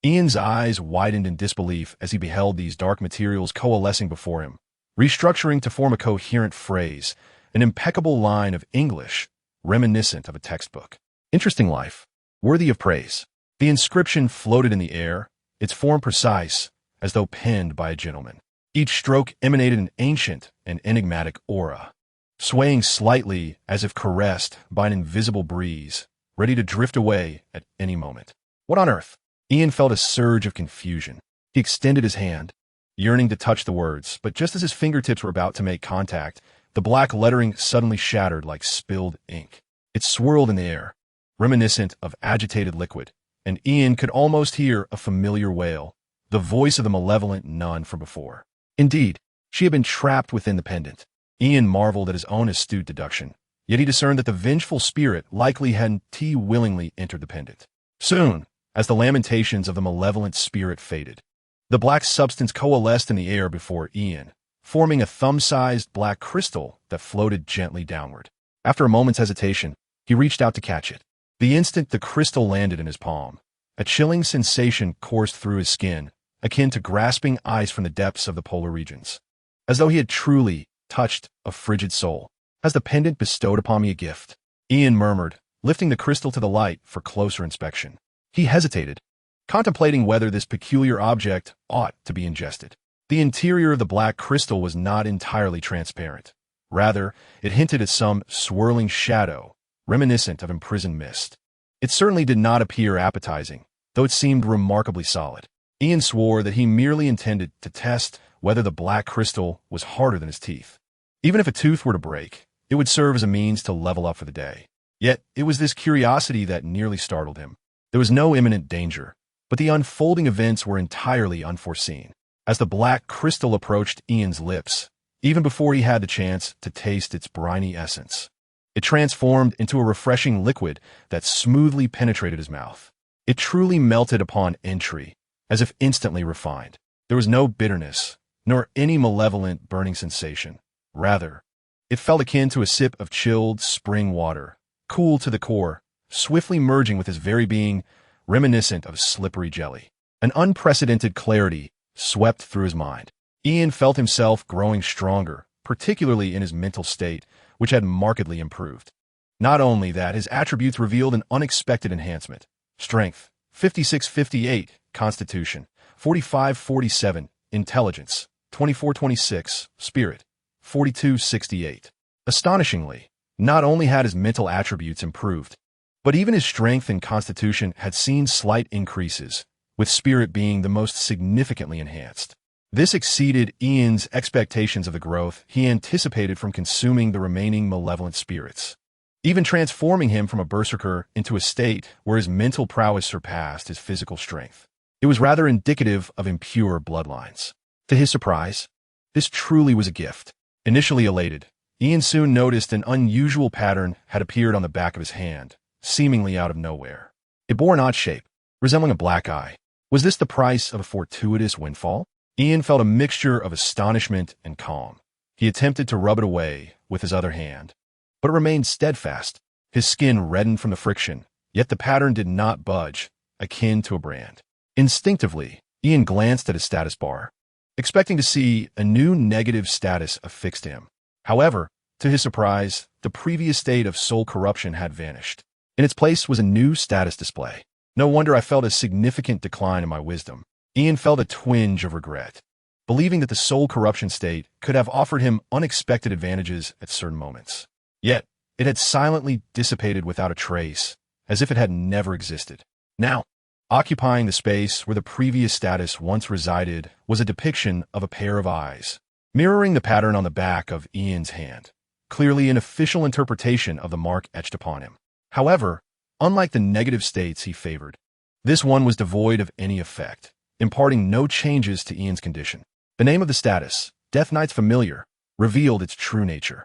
Ian's eyes widened in disbelief as he beheld these dark materials coalescing before him, restructuring to form a coherent phrase, an impeccable line of English, reminiscent of a textbook. "Interesting life, worthy of praise." The inscription floated in the air, its form precise, as though penned by a gentleman. Each stroke emanated an ancient and enigmatic aura, swaying slightly as if caressed by an invisible breeze, ready to drift away at any moment. What on earth? Ian felt a surge of confusion. He extended his hand, yearning to touch the words, but just as his fingertips were about to make contact, the black lettering suddenly shattered like spilled ink. It swirled in the air, reminiscent of agitated liquid, and Ian could almost hear a familiar wail, the voice of the malevolent nun from before. Indeed, she had been trapped within the pendant. Ian marveled at his own astute deduction, yet he discerned that the vengeful spirit likely hadn't willingly entered the pendant. Soon, as the lamentations of the malevolent spirit faded, the black substance coalesced in the air before Ian, forming a thumb-sized black crystal that floated gently downward. After a moment's hesitation, he reached out to catch it. The instant the crystal landed in his palm, a chilling sensation coursed through his skin, akin to grasping ice from the depths of the polar regions. As though he had truly touched a frigid soul. "Has the pendant bestowed upon me a gift?" Ian murmured, lifting the crystal to the light for closer inspection. He hesitated, contemplating whether this peculiar object ought to be ingested. The interior of the black crystal was not entirely transparent. Rather, it hinted at some swirling shadow, reminiscent of imprisoned mist. It certainly did not appear appetizing, though it seemed remarkably solid. Ian swore that he merely intended to test whether the black crystal was harder than his teeth. Even if a tooth were to break, it would serve as a means to level up for the day. Yet, it was this curiosity that nearly startled him. There was no imminent danger, but the unfolding events were entirely unforeseen. As the black crystal approached Ian's lips, even before he had the chance to taste its briny essence, it transformed into a refreshing liquid that smoothly penetrated his mouth. It truly melted upon entry, as if instantly refined. There was no bitterness, nor any malevolent burning sensation. Rather, it felt akin to a sip of chilled spring water, cool to the core, swiftly merging with his very being, reminiscent of slippery jelly. An unprecedented clarity swept through his mind. Ian felt himself growing stronger, particularly in his mental state, which had markedly improved. Not only that, his attributes revealed an unexpected enhancement. Strength, 56-58, Constitution, 45-47, Intelligence, 24-26, Spirit, 42-68. Astonishingly, not only had his mental attributes improved, but even his strength and constitution had seen slight increases, with spirit being the most significantly enhanced. This exceeded Ian's expectations of the growth he anticipated from consuming the remaining malevolent spirits, even transforming him from a berserker into a state where his mental prowess surpassed his physical strength. It was rather indicative of impure bloodlines. To his surprise, this truly was a gift. Initially elated, Ian soon noticed an unusual pattern had appeared on the back of his hand, seemingly out of nowhere. It bore an odd shape, resembling a black eye. Was this the price of a fortuitous windfall? Ian felt a mixture of astonishment and calm. He attempted to rub it away with his other hand, but it remained steadfast. His skin reddened from the friction, yet the pattern did not budge, akin to a brand. Instinctively, Ian glanced at his status bar, expecting to see a new negative status affixed to him. However, to his surprise, the previous state of soul corruption had vanished. In its place was a new status display. No wonder I felt a significant decline in my wisdom. Ian felt a twinge of regret, believing that the soul corruption state could have offered him unexpected advantages at certain moments. Yet, it had silently dissipated without a trace, as if it had never existed. Now, occupying the space where the previous status once resided was a depiction of a pair of eyes, mirroring the pattern on the back of Ian's hand, clearly an official interpretation of the mark etched upon him. However, unlike the negative states he favored, this one was devoid of any effect, imparting no changes to Ian's condition. The name of the status, Death Knight's Familiar, revealed its true nature.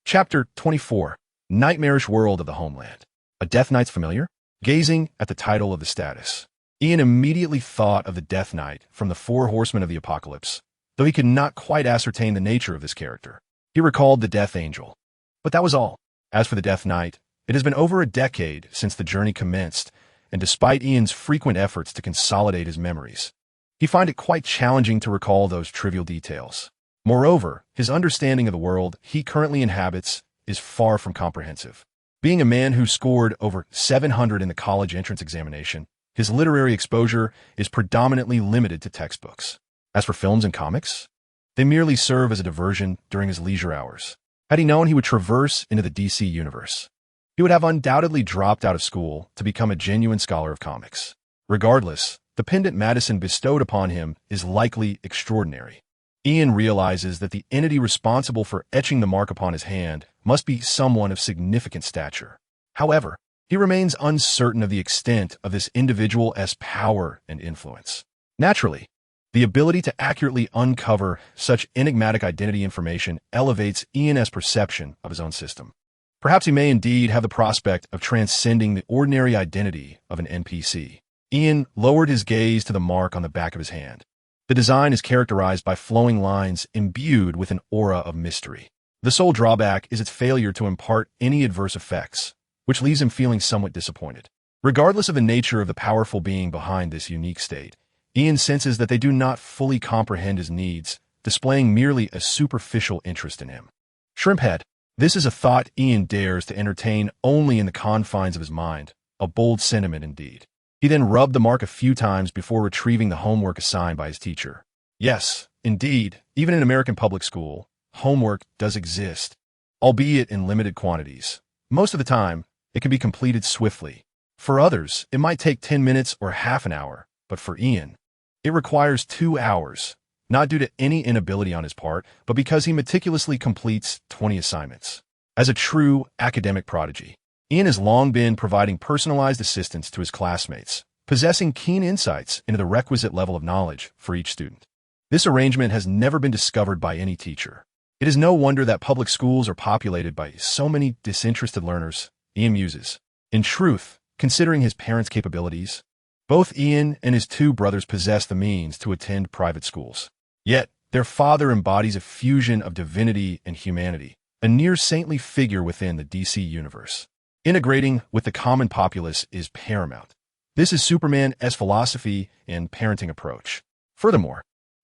Chapter 24, Nightmarish World of the Homeland. A Death Knight's Familiar? Gazing at the title of the status, Ian immediately thought of the Death Knight from the Four Horsemen of the Apocalypse, though he could not quite ascertain the nature of this character. He recalled the Death Angel. But that was all. As for the Death Knight, it has been over a decade since the journey commenced, and despite Ian's frequent efforts to consolidate his memories, he found it quite challenging to recall those trivial details. Moreover, his understanding of the world he currently inhabits is far from comprehensive. Being a man who scored over 700 in the college entrance examination, his literary exposure is predominantly limited to textbooks. As for films and comics, they merely serve as a diversion during his leisure hours. Had he known he would traverse into the DC universe, he would have undoubtedly dropped out of school to become a genuine scholar of comics. Regardless, the pendant Madison bestowed upon him is likely extraordinary. Ian realizes that the entity responsible for etching the mark upon his hand must be someone of significant stature. However, he remains uncertain of the extent of this individual's power and influence. Naturally, the ability to accurately uncover such enigmatic identity information elevates Ian's perception of his own system. Perhaps he may indeed have the prospect of transcending the ordinary identity of an NPC. Ian lowered his gaze to the mark on the back of his hand. The design is characterized by flowing lines imbued with an aura of mystery. The sole drawback is its failure to impart any adverse effects, which leaves him feeling somewhat disappointed. Regardless of the nature of the powerful being behind this unique state, Ian senses that they do not fully comprehend his needs, displaying merely a superficial interest in him. Shrimphead. This is a thought Ian dares to entertain only in the confines of his mind, a bold sentiment indeed. He then rubbed the mark a few times before retrieving the homework assigned by his teacher. Yes, indeed, even in American public school, homework does exist, albeit in limited quantities. Most of the time, it can be completed swiftly. For others, it might take 10 minutes or half an hour, but for Ian, it requires 2 hours, not due to any inability on his part, but because he meticulously completes 20 assignments. As a true academic prodigy, Ian has long been providing personalized assistance to his classmates, possessing keen insights into the requisite level of knowledge for each student. This arrangement has never been discovered by any teacher. It is no wonder that public schools are populated by so many disinterested learners, Ian muses. In truth, considering his parents' capabilities, both Ian and his two brothers possess the means to attend private schools. Yet, their father embodies a fusion of divinity and humanity, a near-saintly figure within the DC universe. Integrating with the common populace is paramount. This is Superman's philosophy and parenting approach. Furthermore,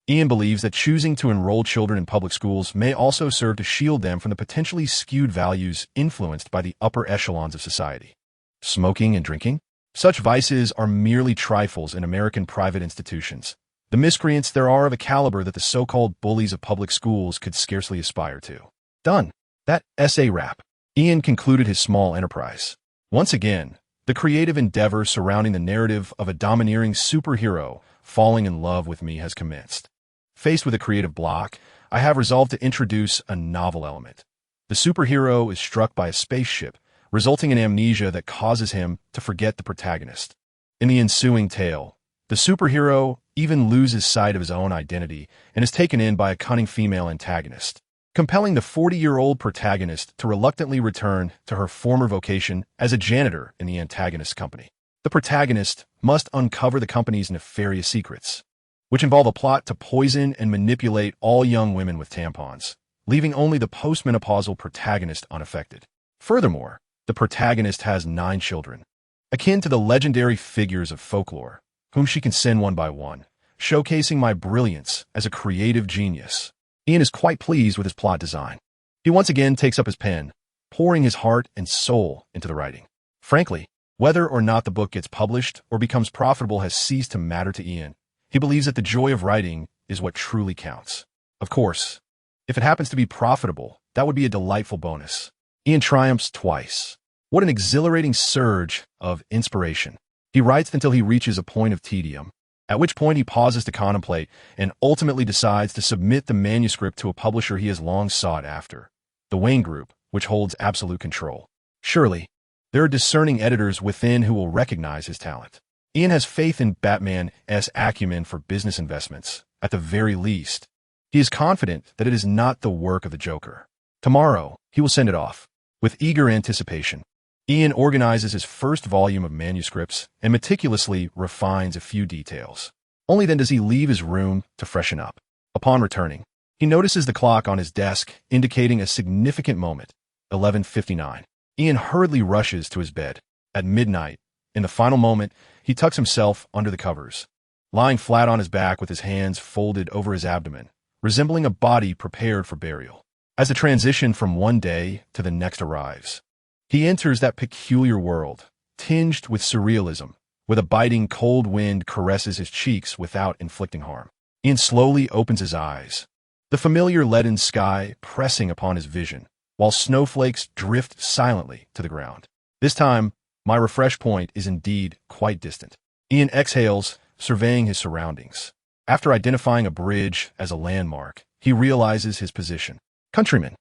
Ian believes that choosing to enroll children in public schools may also serve to shield them from the potentially skewed values influenced by the upper echelons of society. Smoking and drinking? Such vices are merely trifles in American private institutions. The miscreants there are of a caliber that the so-called bullies of public schools could scarcely aspire to. Done. That essay wrap. Ian concluded his small enterprise. Once again, the creative endeavor surrounding the narrative of a domineering superhero falling in love with me has commenced. Faced with a creative block, I have resolved to introduce a novel element. The superhero is struck by a spaceship, resulting in amnesia that causes him to forget the protagonist. In the ensuing tale, the superhero even loses sight of his own identity and is taken in by a cunning female antagonist, compelling the 40-year-old protagonist to reluctantly return to her former vocation as a janitor in the antagonist's company. The protagonist must uncover the company's nefarious secrets, which involve a plot to poison and manipulate all young women with tampons, leaving only the postmenopausal protagonist unaffected. Furthermore, the protagonist has 9 children, akin to the legendary figures of folklore, whom she can send one by one, showcasing my brilliance as a creative genius. Ian is quite pleased with his plot design. He once again takes up his pen, pouring his heart and soul into the writing. Frankly, whether or not the book gets published or becomes profitable has ceased to matter to Ian. He believes that the joy of writing is what truly counts. Of course, if it happens to be profitable, that would be a delightful bonus. Ian triumphs twice. What an exhilarating surge of inspiration. He writes until he reaches a point of tedium, at which point he pauses to contemplate and ultimately decides to submit the manuscript to a publisher he has long sought after, the Wayne Group, which holds absolute control. Surely, there are discerning editors within who will recognize his talent. Ian has faith in Batman's acumen for business investments. At the very least, he is confident that it is not the work of the Joker. Tomorrow, he will send it off. With eager anticipation, Ian organizes his first volume of manuscripts and meticulously refines a few details. Only then does he leave his room to freshen up. Upon returning, he notices the clock on his desk indicating a significant moment, 11:59. Ian hurriedly rushes to his bed. At midnight, in the final moment, he tucks himself under the covers, lying flat on his back with his hands folded over his abdomen, resembling a body prepared for burial. As the transition from one day to the next arrives, he enters that peculiar world, tinged with surrealism, where the biting cold wind caresses his cheeks without inflicting harm. Ian slowly opens his eyes, the familiar leaden sky pressing upon his vision, while snowflakes drift silently to the ground. This time, my refresh point is indeed quite distant. Ian exhales, surveying his surroundings. After identifying a bridge as a landmark, he realizes his position. Countrymen,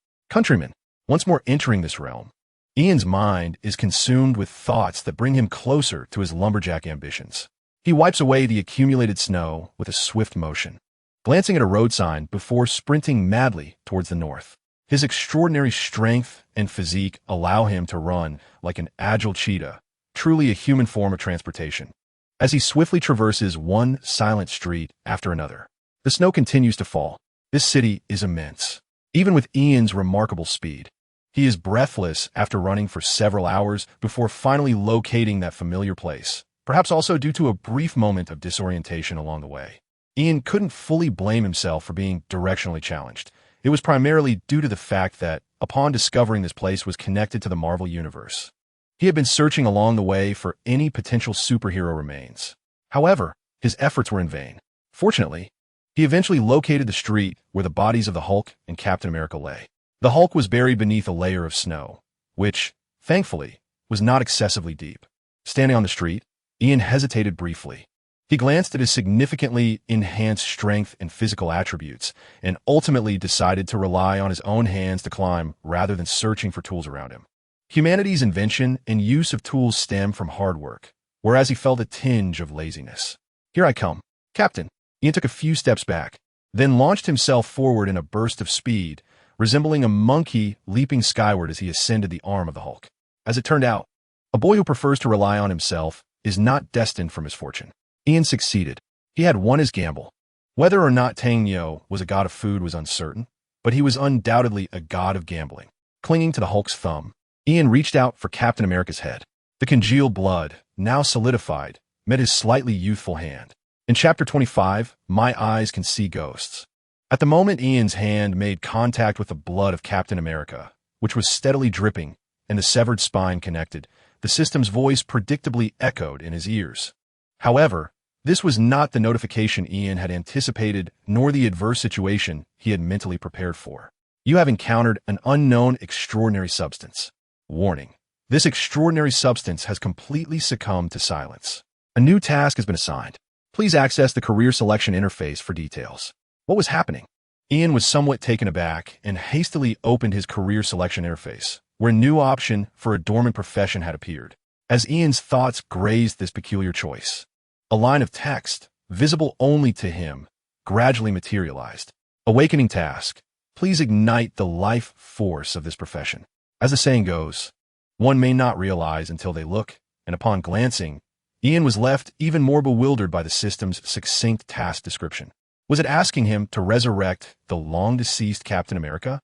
once more entering this realm, Ian's mind is consumed with thoughts that bring him closer to his lumberjack ambitions. He wipes away the accumulated snow with a swift motion, glancing at a road sign before sprinting madly towards the north. His extraordinary strength and physique allow him to run like an agile cheetah, truly a human form of transportation. As he swiftly traverses one silent street after another, the snow continues to fall. This city is immense. Even with Ian's remarkable speed, He is breathless after running for several hours before finally locating that familiar place, perhaps also due to a brief moment of disorientation along the way. Ian couldn't fully blame himself for being directionally challenged. It was primarily due to the fact that, upon discovering this place was connected to the Marvel Universe, he had been searching along the way for any potential superhero remains. However, his efforts were in vain. Fortunately, he eventually located the street where the bodies of the Hulk and Captain America lay. The Hulk was buried beneath a layer of snow, which, thankfully, was not excessively deep. Standing on the street, Ian hesitated briefly. He glanced at his significantly enhanced strength and physical attributes, and ultimately decided to rely on his own hands to climb rather than searching for tools around him. Humanity's invention and use of tools stem from hard work, whereas he felt a tinge of laziness. "Here I come, Captain." Ian took a few steps back, then launched himself forward in a burst of speed, resembling a monkey leaping skyward as he ascended the arm of the Hulk. As it turned out, a boy who prefers to rely on himself is not destined for misfortune. Ian succeeded. He had won his gamble. Whether or not Tang Nyo was a god of food was uncertain, but he was undoubtedly a god of gambling. Clinging to the Hulk's thumb, Ian reached out for Captain America's head. The congealed blood, now solidified, met his slightly youthful hand. In Chapter 25, My Eyes Can See Ghosts. At the moment Ian's hand made contact with the blood of Captain America, which was steadily dripping, and the severed spine connected, the system's voice predictably echoed in his ears. However, this was not the notification Ian had anticipated, nor the adverse situation he had mentally prepared for. You have encountered an unknown extraordinary substance. Warning. This extraordinary substance has completely succumbed to silence. A new task has been assigned. Please access the career selection interface for details. What was happening? Ian was somewhat taken aback and hastily opened his career selection interface, where a new option for a dormant profession had appeared. As Ian's thoughts grazed this peculiar choice, a line of text, visible only to him, gradually materialized. Awakening task. Please ignite the life force of this profession. As the saying goes, one may not realize until they look, and upon glancing, Ian was left even more bewildered by the system's succinct task description. Was it asking him to resurrect the long-deceased Captain America?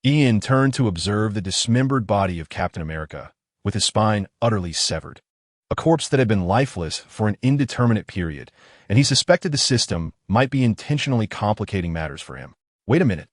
Ian turned to observe the dismembered body of Captain America, with his spine utterly severed. A corpse that had been lifeless for an indeterminate period, and he suspected the system might be intentionally complicating matters for him. Wait a minute.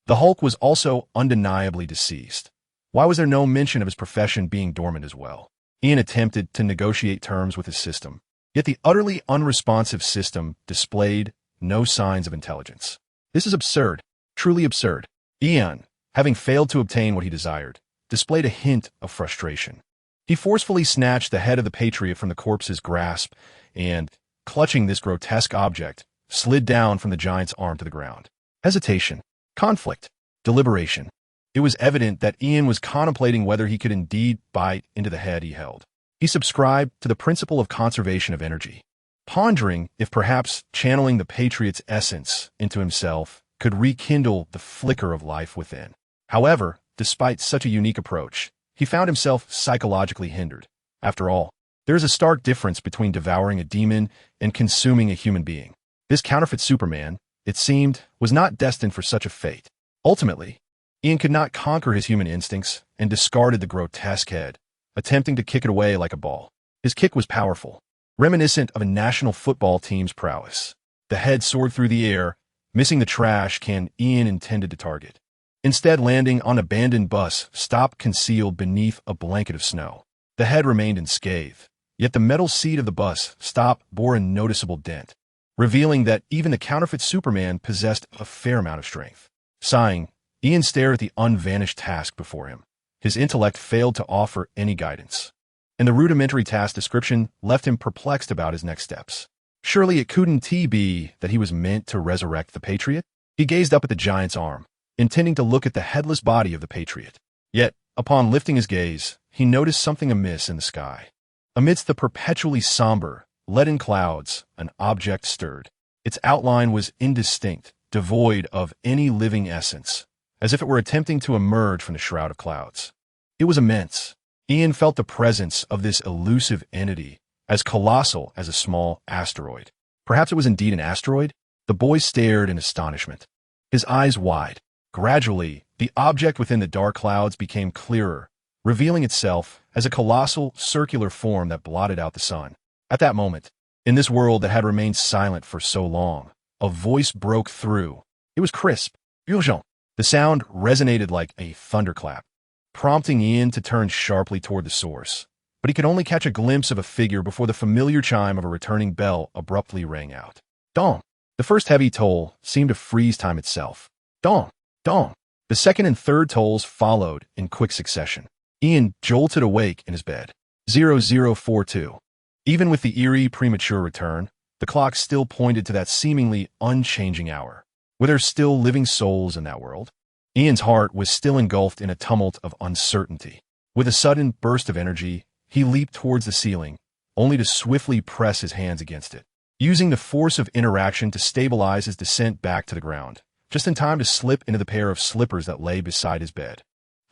The Hulk was also undeniably deceased. Why was there no mention of his profession being dormant as well? Ian attempted to negotiate terms with his system, yet the utterly unresponsive system displayed no signs of intelligence. This is absurd, truly absurd. Ian, having failed to obtain what he desired, displayed a hint of frustration. He forcefully snatched the head of the Patriot from the corpse's grasp and, clutching this grotesque object, slid down from the giant's arm to the ground. Hesitation, conflict, deliberation. It was evident that Ian was contemplating whether he could indeed bite into the head he held. He subscribed to the principle of conservation of energy, pondering if perhaps channeling the Patriot's essence into himself could rekindle the flicker of life within. However, despite such a unique approach, he found himself psychologically hindered. After all, there is a stark difference between devouring a demon and consuming a human being. This counterfeit Superman, it seemed, was not destined for such a fate. Ultimately, Ian could not conquer his human instincts and discarded the grotesque head, attempting to kick it away like a ball. His kick was powerful, reminiscent of a national football team's prowess. The head soared through the air, missing the trash can Ian intended to target, instead landing on an abandoned bus stop concealed beneath a blanket of snow. The head remained unscathed, yet the metal seat of the bus stop bore a noticeable dent, revealing that even the counterfeit Superman possessed a fair amount of strength. Sighing, Ian stared at the unvanished task before him. His intellect failed to offer any guidance, and the rudimentary task description left him perplexed about his next steps. Surely it couldn't be that he was meant to resurrect the Patriot? He gazed up at the giant's arm, intending to look at the headless body of the Patriot. Yet, upon lifting his gaze, he noticed something amiss in the sky. Amidst the perpetually somber, leaden clouds, an object stirred. Its outline was indistinct, devoid of any living essence, as if it were attempting to emerge from the shroud of clouds. It was immense. Ian felt the presence of this elusive entity, as colossal as a small asteroid. Perhaps it was indeed an asteroid? The boy stared in astonishment, his eyes wide. Gradually, The object within the dark clouds became clearer, revealing itself as a colossal, circular form that blotted out the sun. At that moment, in this world that had remained silent for so long, a voice broke through. It was crisp. Urgent. The sound resonated like a thunderclap, prompting Ian to turn sharply toward the source. But he could only catch a glimpse of a figure before the familiar chime of a returning bell abruptly rang out. Dong! The first heavy toll seemed to freeze time itself. Dong! Dong! The second and third tolls followed in quick succession. Ian jolted awake in his bed. 0042. Even with the eerie, premature return, the clock still pointed to that seemingly unchanging hour. Were there still living souls in that world? Ian's heart was still engulfed in a tumult of uncertainty. With a sudden burst of energy, he leaped towards the ceiling, only to swiftly press his hands against it, using the force of interaction to stabilize his descent back to the ground, just in time to slip into the pair of slippers that lay beside his bed.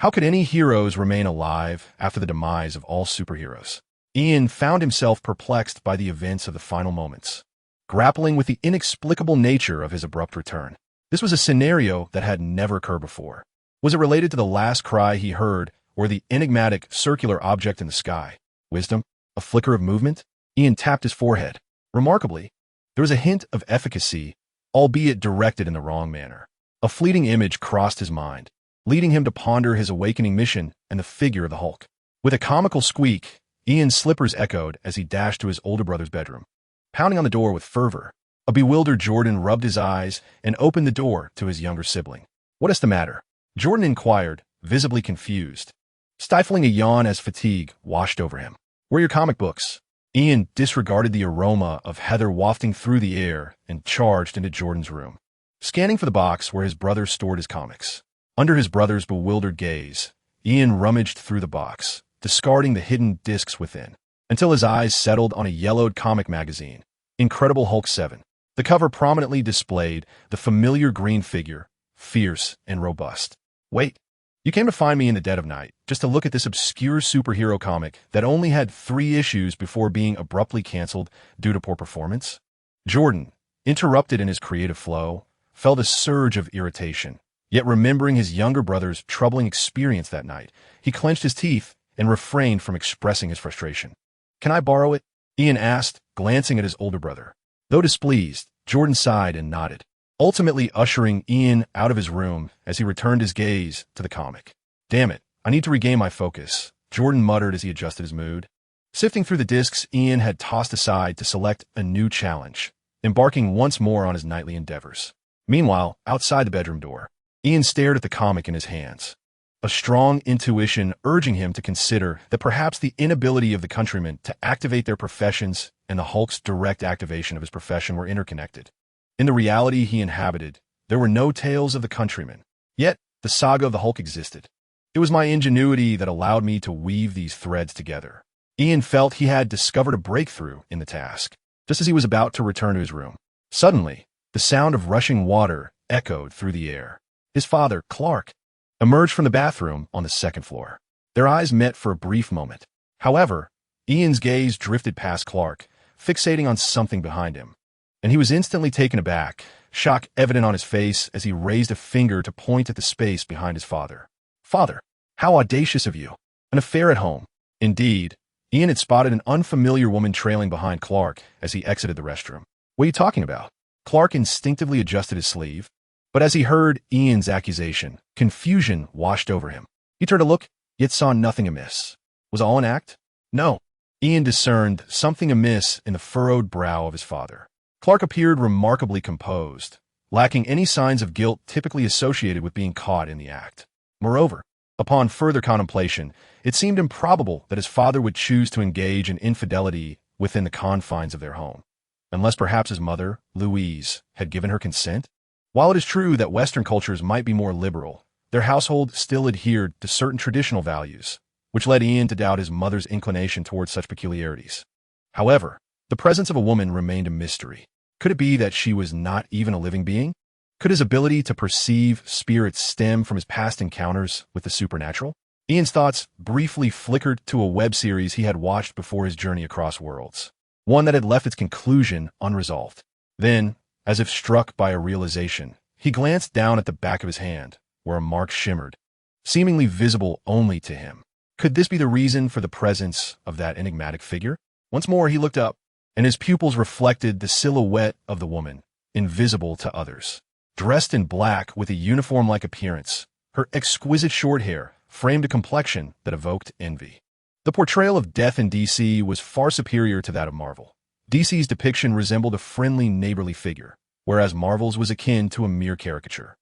How could any heroes remain alive after the demise of all superheroes? Ian found himself perplexed by the events of the final moments, grappling with the inexplicable nature of his abrupt return. This was a scenario that had never occurred before. Was it related to the last cry he heard, or the enigmatic circular object in the sky? Wisdom? A flicker of movement? Ian tapped his forehead. Remarkably, there was a hint of efficacy, albeit directed in the wrong manner. A fleeting image crossed his mind, leading him to ponder his awakening mission and the figure of the Hulk. With a comical squeak, Ian's slippers echoed as he dashed to his older brother's bedroom. Pounding on the door with fervor, a bewildered Jordan rubbed his eyes and opened the door to his younger sibling. "What is the matter?" Jordan inquired, visibly confused, stifling a yawn as fatigue washed over him. "Where are your comic books?" Ian disregarded the aroma of heather wafting through the air and charged into Jordan's room, scanning for the box where his brother stored his comics. Under his brother's bewildered gaze, Ian rummaged through the box, discarding the hidden discs within, until his eyes settled on a yellowed comic magazine, Incredible Hulk 7. The cover prominently displayed the familiar green figure, fierce and robust. "Wait, you came to find me in the dead of night, just to look at this obscure superhero comic that only had 3 issues before being abruptly canceled due to poor performance?" Jordan, interrupted in his creative flow, felt a surge of irritation. Yet remembering his younger brother's troubling experience that night, he clenched his teeth and refrained from expressing his frustration. "Can I borrow it?" Ian asked, glancing at his older brother. Though displeased, Jordan sighed and nodded, ultimately ushering Ian out of his room as he returned his gaze to the comic. "Damn it, I need to regain my focus," Jordan muttered as he adjusted his mood. Sifting through the discs Ian had tossed aside to select a new challenge, embarking once more on his nightly endeavors. Meanwhile, outside the bedroom door, Ian stared at the comic in his hands, a strong intuition urging him to consider that perhaps the inability of the countrymen to activate their professions and the Hulk's direct activation of his profession were interconnected. In the reality he inhabited, there were no tales of the countrymen, yet the saga of the Hulk existed. It was my ingenuity that allowed me to weave these threads together. Ian felt he had discovered a breakthrough in the task, just as he was about to return to his room. Suddenly, the sound of rushing water echoed through the air. His father, Clark, emerged from the bathroom on the second floor. Their eyes met for a brief moment. However, Ian's gaze drifted past Clark, fixating on something behind him, and he was instantly taken aback, shock evident on his face as he raised a finger to point at the space behind his father. "Father, how audacious of you! An affair at home." Indeed, Ian had spotted an unfamiliar woman trailing behind Clark as he exited the restroom. "What are you talking about?" Clark instinctively adjusted his sleeve, but as he heard Ian's accusation, confusion washed over him. He turned to look, yet saw nothing amiss. Was all an act? No. Ian discerned something amiss in the furrowed brow of his father. Clark appeared remarkably composed, lacking any signs of guilt typically associated with being caught in the act. Moreover, upon further contemplation, it seemed improbable that his father would choose to engage in infidelity within the confines of their home, unless perhaps his mother, Louise, had given her consent. While it is true that Western cultures might be more liberal, their household still adhered to certain traditional values, which led Ian to doubt his mother's inclination towards such peculiarities. However, the presence of a woman remained a mystery. Could it be that she was not even a living being? Could his ability to perceive spirits stem from his past encounters with the supernatural? Ian's thoughts briefly flickered to a web series he had watched before his journey across worlds, one that had left its conclusion unresolved. Then, as if struck by a realization, he glanced down at the back of his hand, where a mark shimmered, seemingly visible only to him. Could this be the reason for the presence of that enigmatic figure? Once more he looked up, and his pupils reflected the silhouette of the woman, invisible to others. Dressed in black with a uniform-like appearance, her exquisite short hair framed a complexion that evoked envy. The portrayal of death in DC was far superior to that of Marvel. DC's depiction resembled a friendly, neighborly figure, whereas Marvel's was akin to a mere caricature.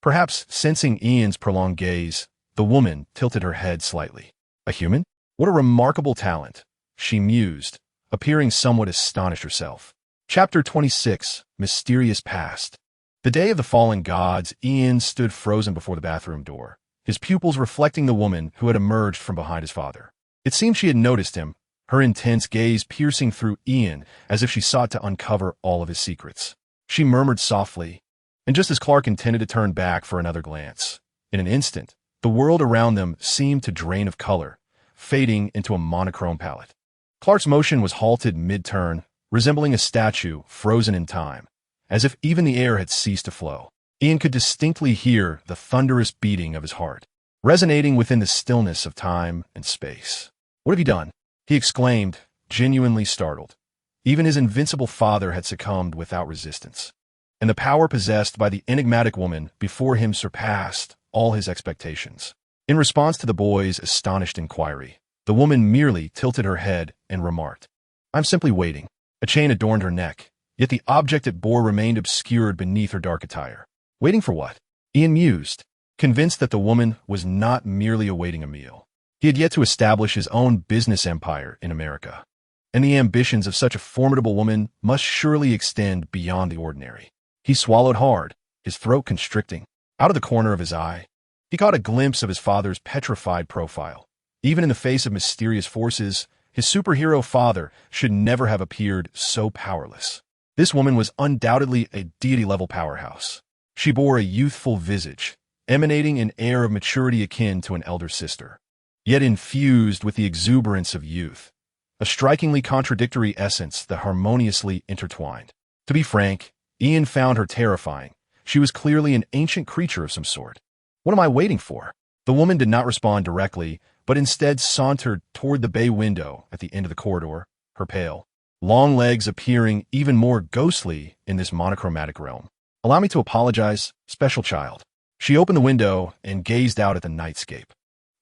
Perhaps sensing Ian's prolonged gaze, the woman tilted her head slightly. A human? What a remarkable talent, she mused, appearing somewhat astonished herself. Chapter 26, Mysterious Past. The day of the fallen gods, Ian stood frozen before the bathroom door, his pupils reflecting the woman who had emerged from behind his father. It seemed she had noticed him, her intense gaze piercing through Ian as if she sought to uncover all of his secrets. She murmured softly, and just as Clark intended to turn back for another glance, in an instant, the world around them seemed to drain of color, fading into a monochrome palette. Clark's motion was halted mid-turn, resembling a statue frozen in time, as if even the air had ceased to flow. Ian could distinctly hear the thunderous beating of his heart, resonating within the stillness of time and space. "What have you done?" he exclaimed, genuinely startled. Even his invincible father had succumbed without resistance, and the power possessed by the enigmatic woman before him surpassed all his expectations. In response to the boy's astonished inquiry, the woman merely tilted her head and remarked, "I'm simply waiting." A chain adorned her neck, yet the object it bore remained obscured beneath her dark attire. Waiting for what? Ian mused, convinced that the woman was not merely awaiting a meal. He had yet to establish his own business empire in America, and the ambitions of such a formidable woman must surely extend beyond the ordinary. He swallowed hard, his throat constricting. Out of the corner of his eye, he caught a glimpse of his father's petrified profile. Even in the face of mysterious forces, his superhero father should never have appeared so powerless. This woman was undoubtedly a deity-level powerhouse. She bore a youthful visage, emanating an air of maturity akin to an elder sister, yet infused with the exuberance of youth, a strikingly contradictory essence that harmoniously intertwined. To be frank, Ian found her terrifying. She was clearly an ancient creature of some sort. "What am I waiting for?" The woman did not respond directly, but instead sauntered toward the bay window at the end of the corridor, her pale, long legs appearing even more ghostly in this monochromatic realm. "Allow me to apologize, special child." She opened the window and gazed out at the nightscape,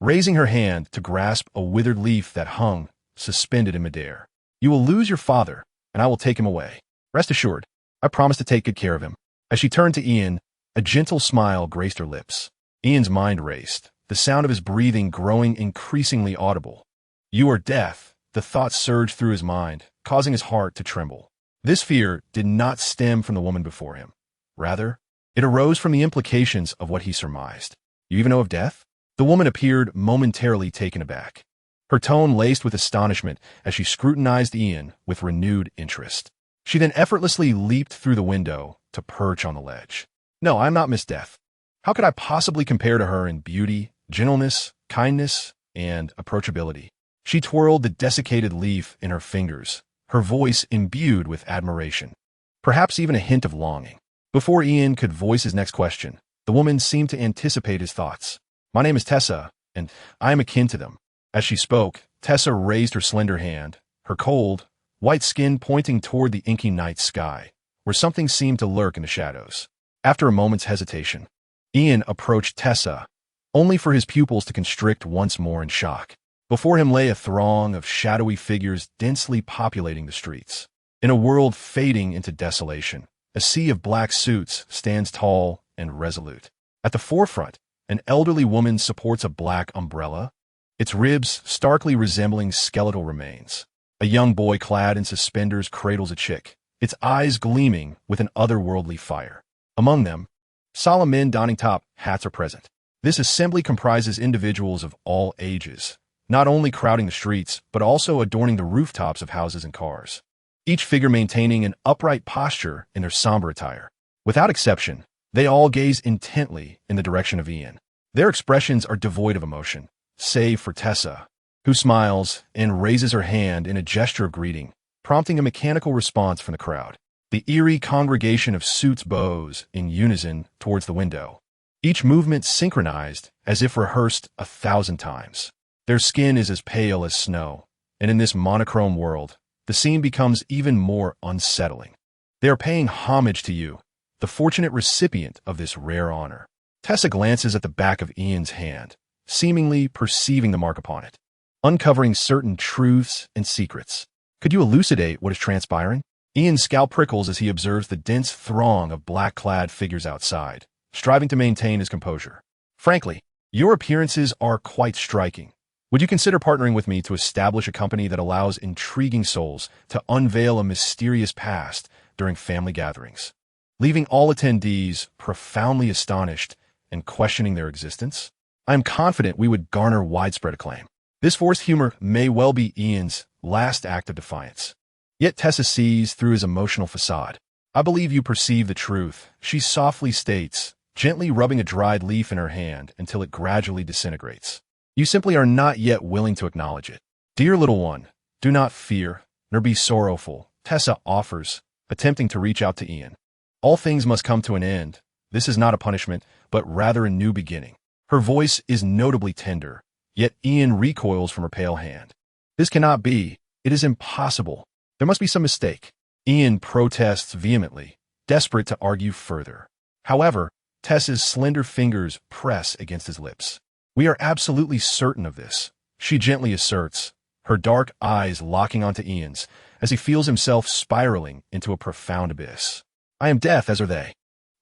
raising her hand to grasp a withered leaf that hung, suspended in midair. "You will lose your father, and I will take him away. Rest assured, I promise to take good care of him." As she turned to Ian, a gentle smile graced her lips. Ian's mind raced, the sound of his breathing growing increasingly audible. "You are death," the thought surged through his mind, causing his heart to tremble. This fear did not stem from the woman before him. Rather, it arose from the implications of what he surmised. "You even know of death?" The woman appeared momentarily taken aback, her tone laced with astonishment as she scrutinized Ian with renewed interest. She then effortlessly leaped through the window to perch on the ledge. "No, I am not Miss Death. How could I possibly compare to her in beauty, gentleness, kindness, and approachability?" She twirled the desiccated leaf in her fingers, her voice imbued with admiration, perhaps even a hint of longing. Before Ian could voice his next question, the woman seemed to anticipate his thoughts. "My name is Tessa, and I am akin to them." As she spoke, Tessa raised her slender hand, her cold, white skin pointing toward the inky night sky, where something seemed to lurk in the shadows. After a moment's hesitation, Ian approached Tessa, only for his pupils to constrict once more in shock. Before him lay a throng of shadowy figures densely populating the streets. In a world fading into desolation, a sea of black suits stands tall and resolute. At the forefront, an elderly woman supports a black umbrella, its ribs starkly resembling skeletal remains. A young boy clad in suspenders cradles a chick, its eyes gleaming with an otherworldly fire. Among them, solemn men donning top hats are present. This assembly comprises individuals of all ages, not only crowding the streets, but also adorning the rooftops of houses and cars, each figure maintaining an upright posture in their somber attire. Without exception, they all gaze intently in the direction of Ian. Their expressions are devoid of emotion, save for Tessa, who smiles and raises her hand in a gesture of greeting, prompting a mechanical response from the crowd. The eerie congregation of suits bows in unison towards the window, each movement synchronized as if rehearsed 1,000 times. Their skin is as pale as snow, and in this monochrome world, the scene becomes even more unsettling. They are paying homage to you, the fortunate recipient of this rare honor. Tessa glances at the back of Ian's hand, seemingly perceiving the mark upon it, uncovering certain truths and secrets. Could you elucidate what is transpiring? Ian's scalp prickles as he observes the dense throng of black-clad figures outside, striving to maintain his composure. Frankly, your appearances are quite striking. Would you consider partnering with me to establish a company that allows intriguing souls to unveil a mysterious past during family gatherings, leaving all attendees profoundly astonished and questioning their existence? I am confident we would garner widespread acclaim. This forced humor may well be Ian's last act of defiance. Yet Tessa sees through his emotional facade. I believe you perceive the truth, she softly states, gently rubbing a dried leaf in her hand until it gradually disintegrates. You simply are not yet willing to acknowledge it. Dear little one, do not fear, nor be sorrowful, Tessa offers, attempting to reach out to Ian. All things must come to an end. This is not a punishment, but rather a new beginning. Her voice is notably tender, yet Ian recoils from her pale hand. This cannot be. It is impossible. There must be some mistake. Ian protests vehemently, desperate to argue further. However, Tessa's slender fingers press against his lips. We are absolutely certain of this, she gently asserts, her dark eyes locking onto Ian's as he feels himself spiraling into a profound abyss. I am deaf, as are they.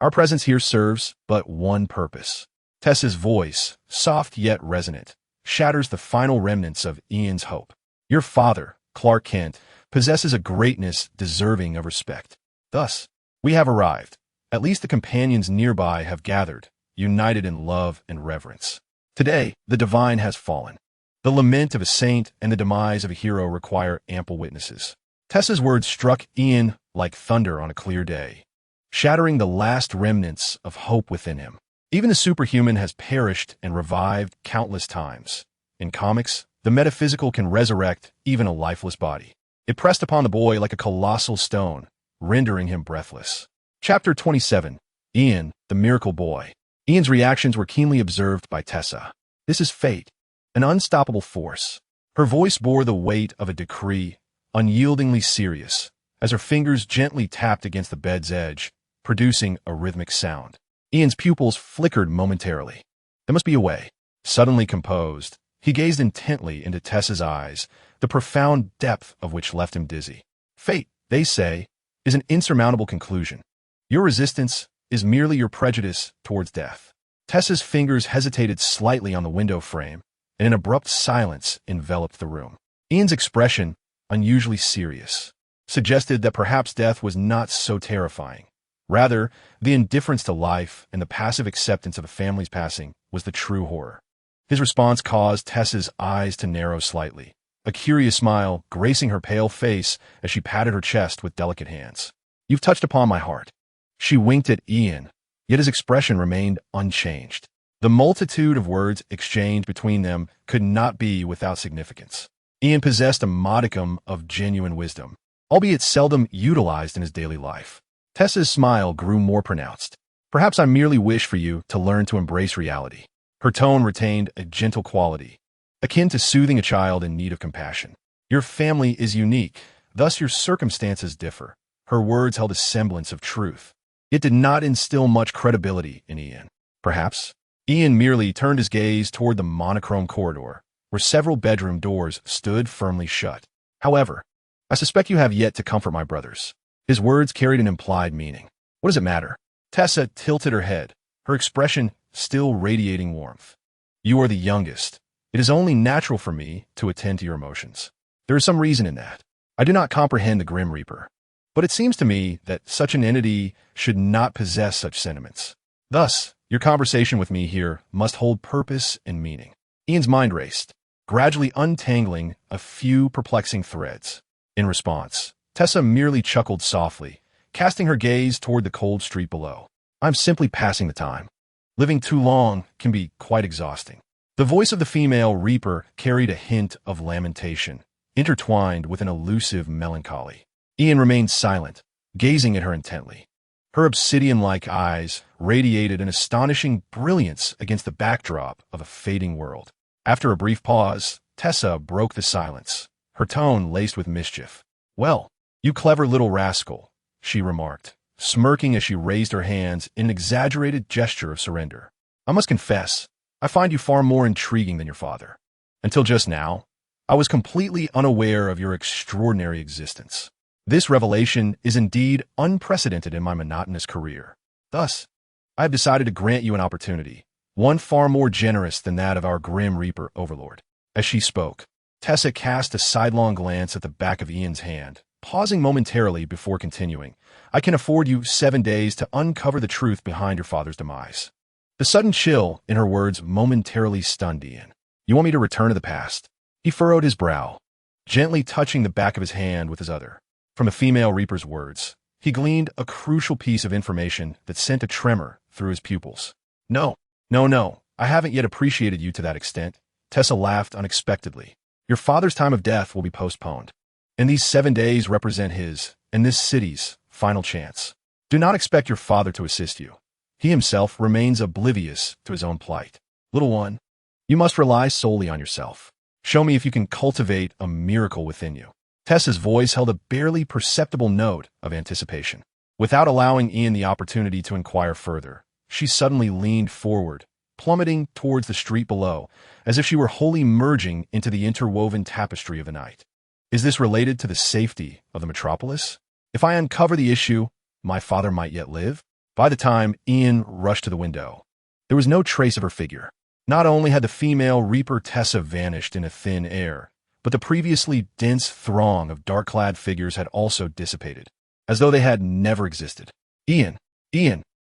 Our presence here serves but one purpose. Tessa's voice, soft yet resonant, shatters the final remnants of Ian's hope. Your father, Clark Kent, possesses a greatness deserving of respect. Thus, we have arrived. At least the companions nearby have gathered, united in love and reverence. Today, the divine has fallen. The lament of a saint and the demise of a hero require ample witnesses. Tessa's words struck Ian like thunder on a clear day, shattering the last remnants of hope within him. Even the superhuman has perished and revived countless times. In comics, the metaphysical can resurrect even a lifeless body. It pressed upon the boy like a colossal stone, rendering him breathless. Chapter 27. Ian, the Miracle Boy. Ian's reactions were keenly observed by Tessa. This is fate, an unstoppable force. Her voice bore the weight of a decree, unyieldingly serious, as her fingers gently tapped against the bed's edge, producing a rhythmic sound. Ian's pupils flickered momentarily. There must be a way. Suddenly composed, he gazed intently into Tessa's eyes, the profound depth of which left him dizzy. Fate, they say, is an insurmountable conclusion. Your resistance is merely your prejudice towards death. Tessa's fingers hesitated slightly on the window frame, and an abrupt silence enveloped the room. Ian's expression, unusually serious, suggested that perhaps death was not so terrifying. Rather, the indifference to life and the passive acceptance of a family's passing was the true horror. His response caused Tessa's eyes to narrow slightly, a curious smile gracing her pale face as she patted her chest with delicate hands. You've touched upon my heart. She winked at Ian, yet his expression remained unchanged. The multitude of words exchanged between them could not be without significance. Ian possessed a modicum of genuine wisdom, albeit seldom utilized in his daily life. Tessa's smile grew more pronounced. Perhaps I merely wish for you to learn to embrace reality. Her tone retained a gentle quality, akin to soothing a child in need of compassion. Your family is unique, thus your circumstances differ. Her words held a semblance of truth. It did not instill much credibility in Ian. Perhaps Ian merely turned his gaze toward the monochrome corridor, where several bedroom doors stood firmly shut. However, I suspect you have yet to comfort my brothers. His words carried an implied meaning. What does it matter? Tessa tilted her head, her expression still radiating warmth. You are the youngest. It is only natural for me to attend to your emotions. There is some reason in that. I do not comprehend the Grim Reaper, but it seems to me that such an entity should not possess such sentiments. Thus, your conversation with me here must hold purpose and meaning. Ian's mind raced, gradually untangling a few perplexing threads. In response, Tessa merely chuckled softly, casting her gaze toward the cold street below. I'm simply passing the time. Living too long can be quite exhausting. The voice of the female reaper carried a hint of lamentation, intertwined with an elusive melancholy. Ian remained silent, gazing at her intently. Her obsidian-like eyes radiated an astonishing brilliance against the backdrop of a fading world. After a brief pause, Tessa broke the silence, her tone laced with mischief. "Well, you clever little rascal," she remarked, smirking as she raised her hands in an exaggerated gesture of surrender. "I must confess, I find you far more intriguing than your father. Until just now, I was completely unaware of your extraordinary existence. This revelation is indeed unprecedented in my monotonous career. Thus, I have decided to grant you an opportunity, one far more generous than that of our Grim Reaper overlord." As she spoke, Tessa cast a sidelong glance at the back of Ian's hand, pausing momentarily before continuing. "I can afford you 7 days to uncover the truth behind your father's demise." The sudden chill in her words momentarily stunned Ian. "You want me to return to the past?" He furrowed his brow, gently touching the back of his hand with his other. From the female Reaper's words, he gleaned a crucial piece of information that sent a tremor through his pupils. No, I haven't yet appreciated you to that extent." Tessa laughed unexpectedly. "Your father's time of death will be postponed, and these 7 days represent his, and this city's, final chance. Do not expect your father to assist you. He himself remains oblivious to his own plight. Little one, you must rely solely on yourself. Show me if you can cultivate a miracle within you." Tessa's voice held a barely perceptible note of anticipation. Without allowing Ian the opportunity to inquire further, she suddenly leaned forward, plummeting towards the street below, as if she were wholly merging into the interwoven tapestry of the night. "Is this related to the safety of the metropolis? If I uncover the issue, my father might yet live?" By the time Ian rushed to the window, there was no trace of her figure. Not only had the female Reaper Tessa vanished in a thin air, but the previously dense throng of dark-clad figures had also dissipated, as though they had never existed. Ian,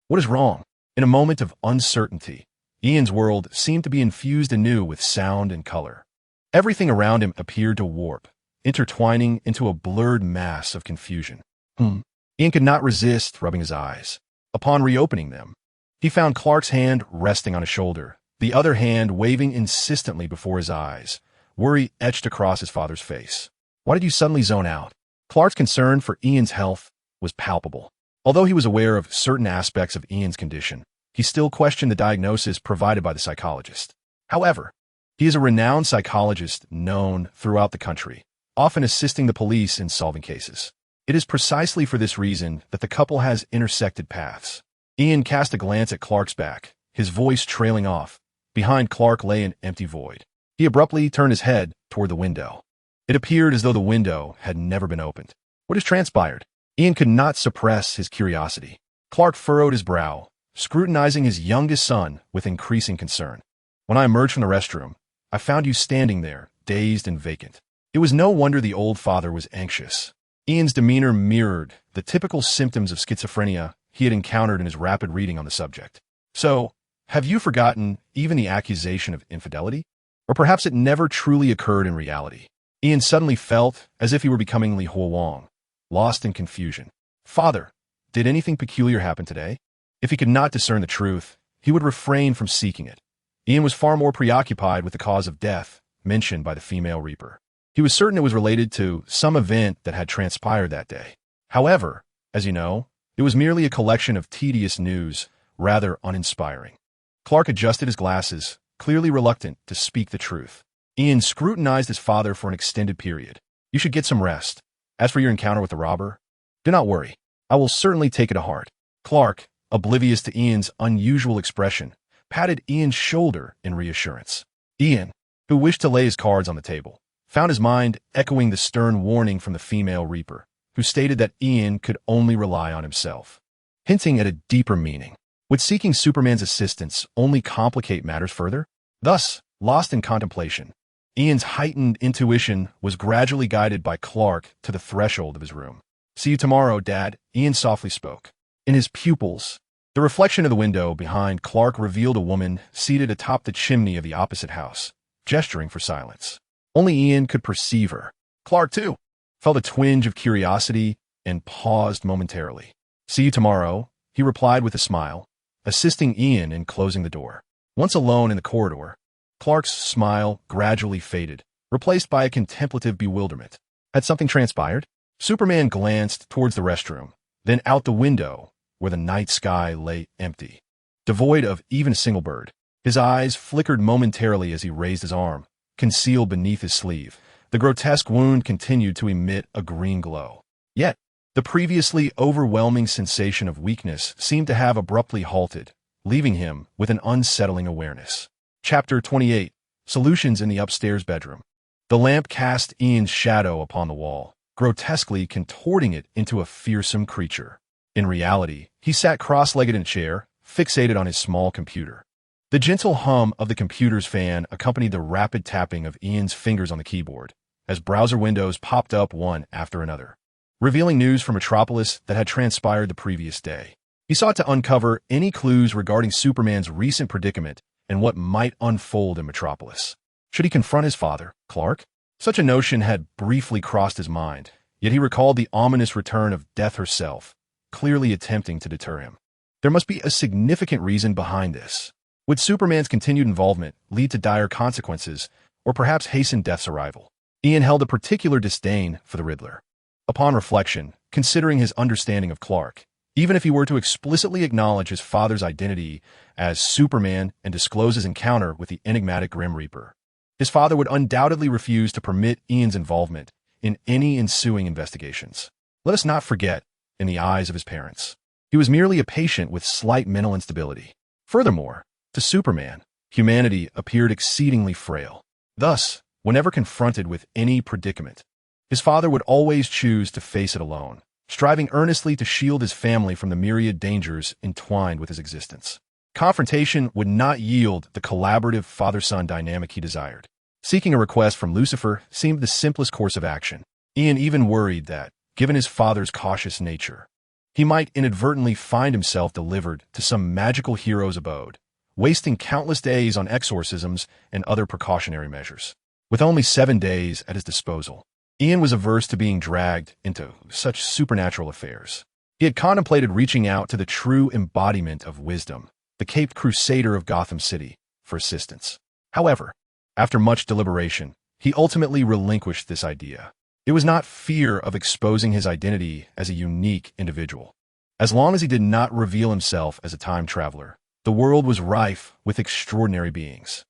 what is wrong?" In a moment of uncertainty, Ian's world seemed to be infused anew with sound and color. Everything around him appeared to warp, intertwining into a blurred mass of confusion. Ian could not resist rubbing his eyes. Upon reopening them, he found Clark's hand resting on his shoulder, the other hand waving insistently before his eyes, worry etched across his father's face. "Why did you suddenly zone out?" Clark's concern for Ian's health was palpable. Although he was aware of certain aspects of Ian's condition, he still questioned the diagnosis provided by the psychologist. However, he is a renowned psychologist known throughout the country, often assisting the police in solving cases. It is precisely for this reason that the couple has intersected paths. Ian cast a glance at Clark's back, his voice trailing off. Behind Clark lay an empty void. He abruptly turned his head toward the window. It appeared as though the window had never been opened. What has transpired? Ian could not suppress his curiosity. Clark furrowed his brow, scrutinizing his youngest son with increasing concern. "When I emerged from the restroom, I found you standing there, dazed and vacant." It was no wonder the old father was anxious. Ian's demeanor mirrored the typical symptoms of schizophrenia he had encountered in his rapid reading on the subject. "So, have you forgotten even the accusation of infidelity? Or perhaps it never truly occurred in reality?" Ian suddenly felt as if he were becoming Li Huolong, lost in confusion. "Father, did anything peculiar happen today?" If he could not discern the truth, he would refrain from seeking it. Ian was far more preoccupied with the cause of death mentioned by the female Reaper. He was certain it was related to some event that had transpired that day. However, as you know, it was merely a collection of tedious news, rather uninspiring. Clark adjusted his glasses, clearly reluctant to speak the truth. Ian scrutinized his father for an extended period. "You should get some rest. As for your encounter with the robber, do not worry. I will certainly take it to heart." Clark, oblivious to Ian's unusual expression, patted Ian's shoulder in reassurance. Ian, who wished to lay his cards on the table, found his mind echoing the stern warning from the female Reaper, who stated that Ian could only rely on himself, hinting at a deeper meaning. Would seeking Superman's assistance only complicate matters further? Thus, lost in contemplation, Ian's heightened intuition was gradually guided by Clark to the threshold of his room. "See you tomorrow, Dad," Ian softly spoke. In his pupils, the reflection of the window behind Clark revealed a woman seated atop the chimney of the opposite house, gesturing for silence. Only Ian could perceive her. Clark, too, felt a twinge of curiosity and paused momentarily. "See you tomorrow," he replied with a smile, assisting Ian in closing the door. Once alone in the corridor, Clark's smile gradually faded, replaced by a contemplative bewilderment. Had something transpired? Superman glanced towards the restroom, then out the window, where the night sky lay empty, devoid of even a single bird. His eyes flickered momentarily as he raised his arm, concealed beneath his sleeve. The grotesque wound continued to emit a green glow. Yet, the previously overwhelming sensation of weakness seemed to have abruptly halted, leaving him with an unsettling awareness. Chapter 28. Solutions in the upstairs bedroom. The lamp cast Ian's shadow upon the wall, grotesquely contorting it into a fearsome creature. In reality, he sat cross-legged in a chair, fixated on his small computer. The gentle hum of the computer's fan accompanied the rapid tapping of Ian's fingers on the keyboard, as browser windows popped up one after another, revealing news from Metropolis that had transpired the previous day. He sought to uncover any clues regarding Superman's recent predicament and what might unfold in Metropolis. Should he confront his father, Clark? Such a notion had briefly crossed his mind, yet he recalled the ominous return of Death herself, clearly attempting to deter him. There must be a significant reason behind this. Would Superman's continued involvement lead to dire consequences, or perhaps hasten Death's arrival? Ian held a particular disdain for the Riddler. Upon reflection, considering his understanding of Clark, even if he were to explicitly acknowledge his father's identity as Superman and disclose his encounter with the enigmatic Grim Reaper, his father would undoubtedly refuse to permit Ian's involvement in any ensuing investigations. Let us not forget, in the eyes of his parents, he was merely a patient with slight mental instability. Furthermore, to Superman, humanity appeared exceedingly frail. Thus, whenever confronted with any predicament, his father would always choose to face it alone, striving earnestly to shield his family from the myriad dangers entwined with his existence. Confrontation would not yield the collaborative father-son dynamic he desired. Seeking a request from Lucifer seemed the simplest course of action. Ian even worried that, given his father's cautious nature, he might inadvertently find himself delivered to some magical hero's abode, wasting countless days on exorcisms and other precautionary measures. With only 7 days at his disposal, Ian was averse to being dragged into such supernatural affairs. He had contemplated reaching out to the true embodiment of wisdom, the Caped Crusader of Gotham City, for assistance. However, after much deliberation, he ultimately relinquished this idea. It was not fear of exposing his identity as a unique individual. As long as he did not reveal himself as a time traveler, the world was rife with extraordinary beings.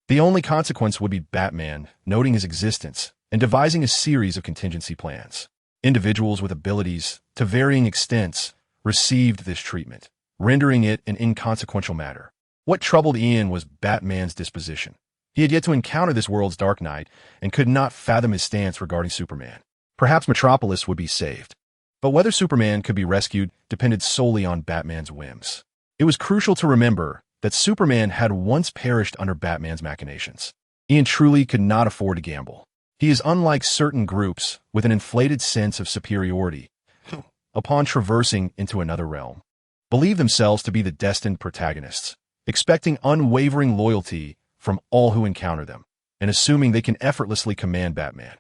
The only consequence would be Batman noting his existence and devising a series of contingency plans. Individuals with abilities, to varying extents, received this treatment, rendering it an inconsequential matter. What troubled Ian was Batman's disposition. He had yet to encounter this world's Dark Knight and could not fathom his stance regarding Superman. Perhaps Metropolis would be saved, but whether Superman could be rescued depended solely on Batman's whims. It was crucial to remember that Superman had once perished under Batman's machinations. Ian truly could not afford to gamble. He is unlike certain groups with an inflated sense of superiority who, upon traversing into another realm, believe themselves to be the destined protagonists, expecting unwavering loyalty from all who encounter them, and assuming they can effortlessly command Batman.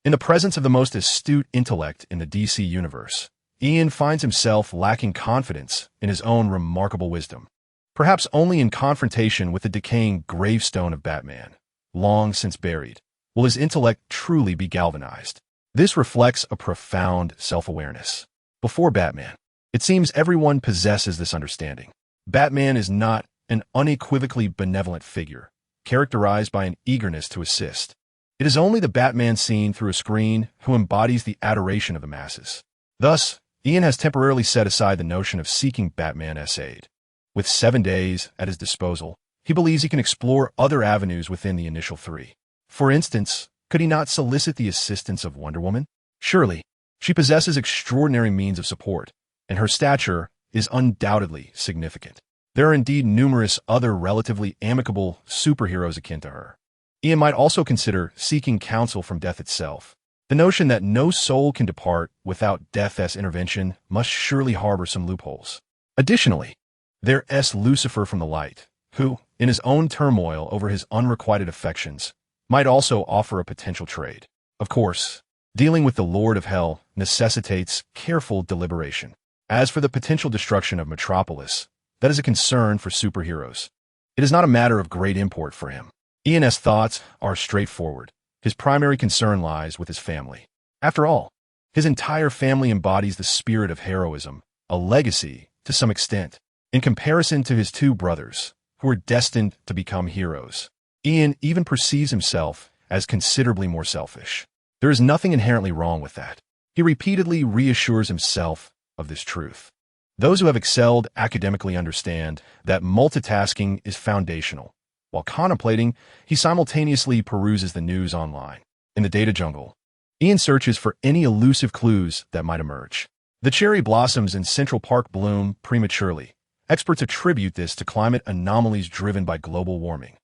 In the presence of the most astute intellect in the DC universe, Ian finds himself lacking confidence in his own remarkable wisdom. Perhaps only in confrontation with the decaying gravestone of Batman, long since buried, will his intellect truly be galvanized. This reflects a profound self-awareness. Before Batman, it seems everyone possesses this understanding. Batman is not an unequivocally benevolent figure, characterized by an eagerness to assist. It is only the Batman seen through a screen who embodies the adoration of the masses. Thus, Ian has temporarily set aside the notion of seeking Batman's aid. With 7 days at his disposal, he believes he can explore other avenues within the initial 3. For instance, could he not solicit the assistance of Wonder Woman? Surely, she possesses extraordinary means of support, and her stature is undoubtedly significant. There are indeed numerous other relatively amicable superheroes akin to her. Ian might also consider seeking counsel from Death itself. The notion that no soul can depart without Death's intervention must surely harbor some loopholes. Additionally, there's Lucifer from the light, who, in his own turmoil over his unrequited affections, might also offer a potential trade. Of course, dealing with the Lord of Hell necessitates careful deliberation. As for the potential destruction of Metropolis, that is a concern for superheroes. It is not a matter of great import for him. Ian's thoughts are straightforward. His primary concern lies with his family. After all, his entire family embodies the spirit of heroism, a legacy to some extent, in comparison to his two brothers, who are destined to become heroes. Ian even perceives himself as considerably more selfish. There is nothing inherently wrong with that. He repeatedly reassures himself of this truth. Those who have excelled academically understand that multitasking is foundational. While contemplating, he simultaneously peruses the news online. In the data jungle, Ian searches for any elusive clues that might emerge. The cherry blossoms in Central Park bloom prematurely. Experts attribute this to climate anomalies driven by global warming,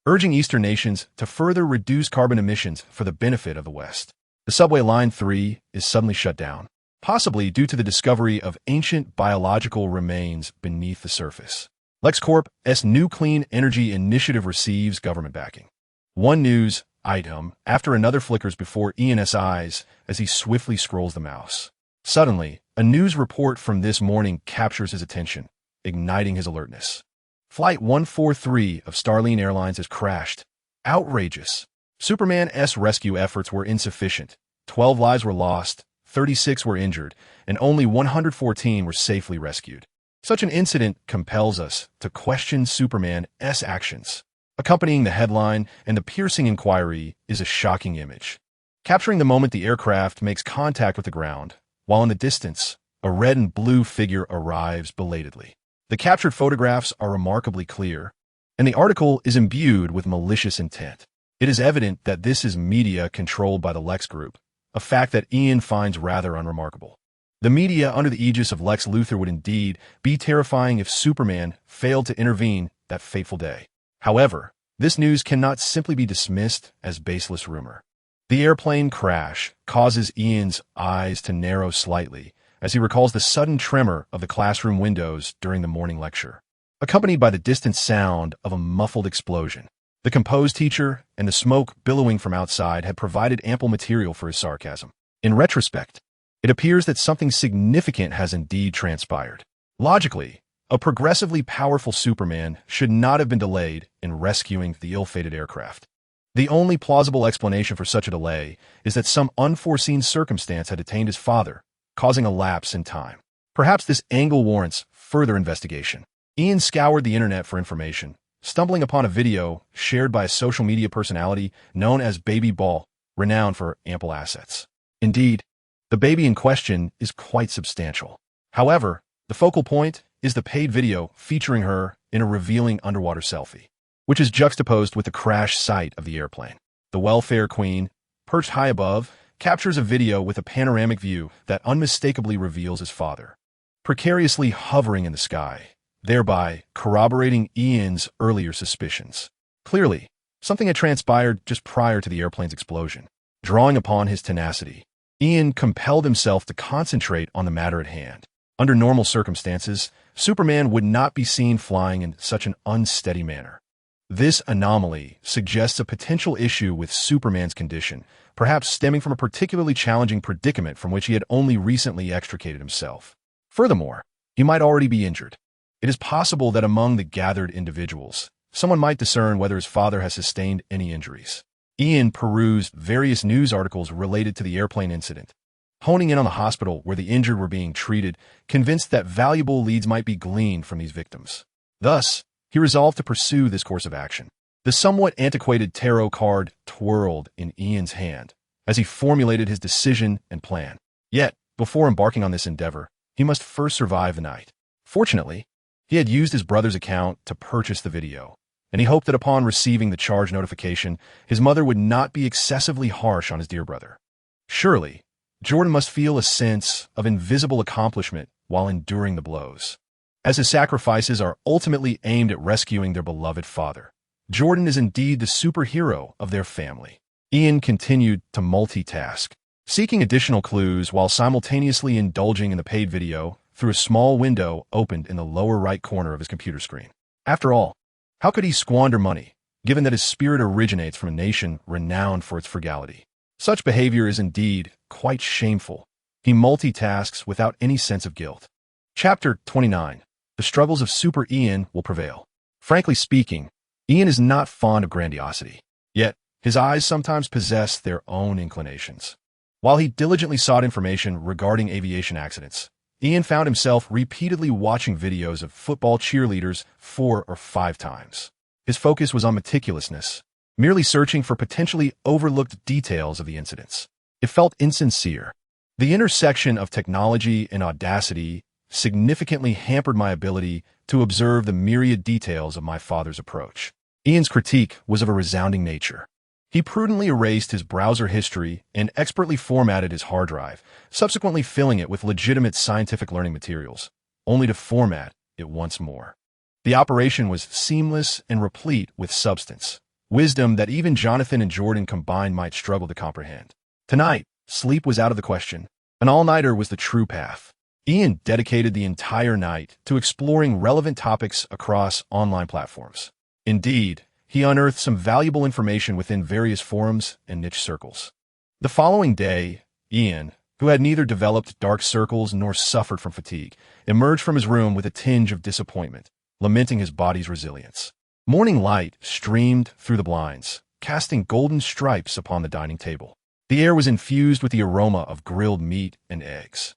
urging Eastern nations to further reduce carbon emissions for the benefit of the West. The subway Line 3 is suddenly shut down, possibly due to the discovery of ancient biological remains beneath the surface. LexCorp's new clean energy initiative receives government backing. One news item after another flickers before Ian's eyes as he swiftly scrolls the mouse. Suddenly, a news report from this morning captures his attention, igniting his alertness. Flight 143 of Starline Airlines has crashed. Outrageous. Superman's rescue efforts were insufficient. 12 lives were lost, 36 were injured, and only 114 were safely rescued. Such an incident compels us to question Superman's actions. Accompanying the headline and the piercing inquiry is a shocking image, capturing the moment the aircraft makes contact with the ground, while in the distance, a red and blue figure arrives belatedly. The captured photographs are remarkably clear, and the article is imbued with malicious intent. It is evident that this is media controlled by the Lex Group, a fact that Ian finds rather unremarkable. The media under the aegis of Lex Luthor would indeed be terrifying if Superman failed to intervene that fateful day. However, this news cannot simply be dismissed as baseless rumor. The airplane crash causes Ian's eyes to narrow slightly as he recalls the sudden tremor of the classroom windows during the morning lecture, accompanied by the distant sound of a muffled explosion. The composed teacher and the smoke billowing from outside had provided ample material for his sarcasm. In retrospect, it appears that something significant has indeed transpired. Logically, a progressively powerful Superman should not have been delayed in rescuing the ill-fated aircraft. The only plausible explanation for such a delay is that some unforeseen circumstance had detained his father, causing a lapse in time. Perhaps this angle warrants further investigation. Ian scoured the internet for information, stumbling upon a video shared by a social media personality known as Baby Ball, renowned for ample assets. Indeed, the baby in question is quite substantial. However, the focal point is the paid video featuring her in a revealing underwater selfie, which is juxtaposed with the crash site of the airplane. The welfare queen, perched high above, captures a video with a panoramic view that unmistakably reveals his father, precariously hovering in the sky, thereby corroborating Ian's earlier suspicions. Clearly, something had transpired just prior to the airplane's explosion. Drawing upon his tenacity, Ian compelled himself to concentrate on the matter at hand. Under normal circumstances, Superman would not be seen flying in such an unsteady manner. This anomaly suggests a potential issue with Superman's condition, perhaps stemming from a particularly challenging predicament from which he had only recently extricated himself. Furthermore, he might already be injured. It is possible that among the gathered individuals, someone might discern whether his father has sustained any injuries. Ian perused various news articles related to the airplane incident, honing in on the hospital where the injured were being treated, convinced that valuable leads might be gleaned from these victims. Thus, he resolved to pursue this course of action. The somewhat antiquated tarot card twirled in Ian's hand as he formulated his decision and plan. Yet, before embarking on this endeavor, he must first survive the night. Fortunately, he had used his brother's account to purchase the video, and he hoped that upon receiving the charge notification, his mother would not be excessively harsh on his dear brother. Surely, Jordan must feel a sense of invisible accomplishment while enduring the blows, as his sacrifices are ultimately aimed at rescuing their beloved father. Jordan is indeed the superhero of their family. Ian continued to multitask, seeking additional clues while simultaneously indulging in the paid video through a small window opened in the lower right corner of his computer screen. After all, how could he squander money, given that his spirit originates from a nation renowned for its frugality? Such behavior is indeed quite shameful. He multitasks without any sense of guilt. Chapter 29. The struggles of Super Ian will prevail. Frankly speaking, Ian is not fond of grandiosity, yet his eyes sometimes possess their own inclinations. While he diligently sought information regarding aviation accidents, Ian found himself repeatedly watching videos of football cheerleaders 4 or 5 times. His focus was on meticulousness, merely searching for potentially overlooked details of the incidents. It felt insincere. The intersection of technology and audacity significantly hampered my ability to observe the myriad details of my father's approach. Ian's critique was of a resounding nature. He prudently erased his browser history and expertly formatted his hard drive, subsequently filling it with legitimate scientific learning materials, only to format it once more. The operation was seamless and replete with substance, wisdom that even Jonathan and Jordan combined might struggle to comprehend. Tonight, sleep was out of the question. An all-nighter was the true path. Ian dedicated the entire night to exploring relevant topics across online platforms. Indeed, he unearthed some valuable information within various forums and niche circles. The following day, Ian, who had neither developed dark circles nor suffered from fatigue, emerged from his room with a tinge of disappointment, lamenting his body's resilience. Morning light streamed through the blinds, casting golden stripes upon the dining table. The air was infused with the aroma of grilled meat and eggs.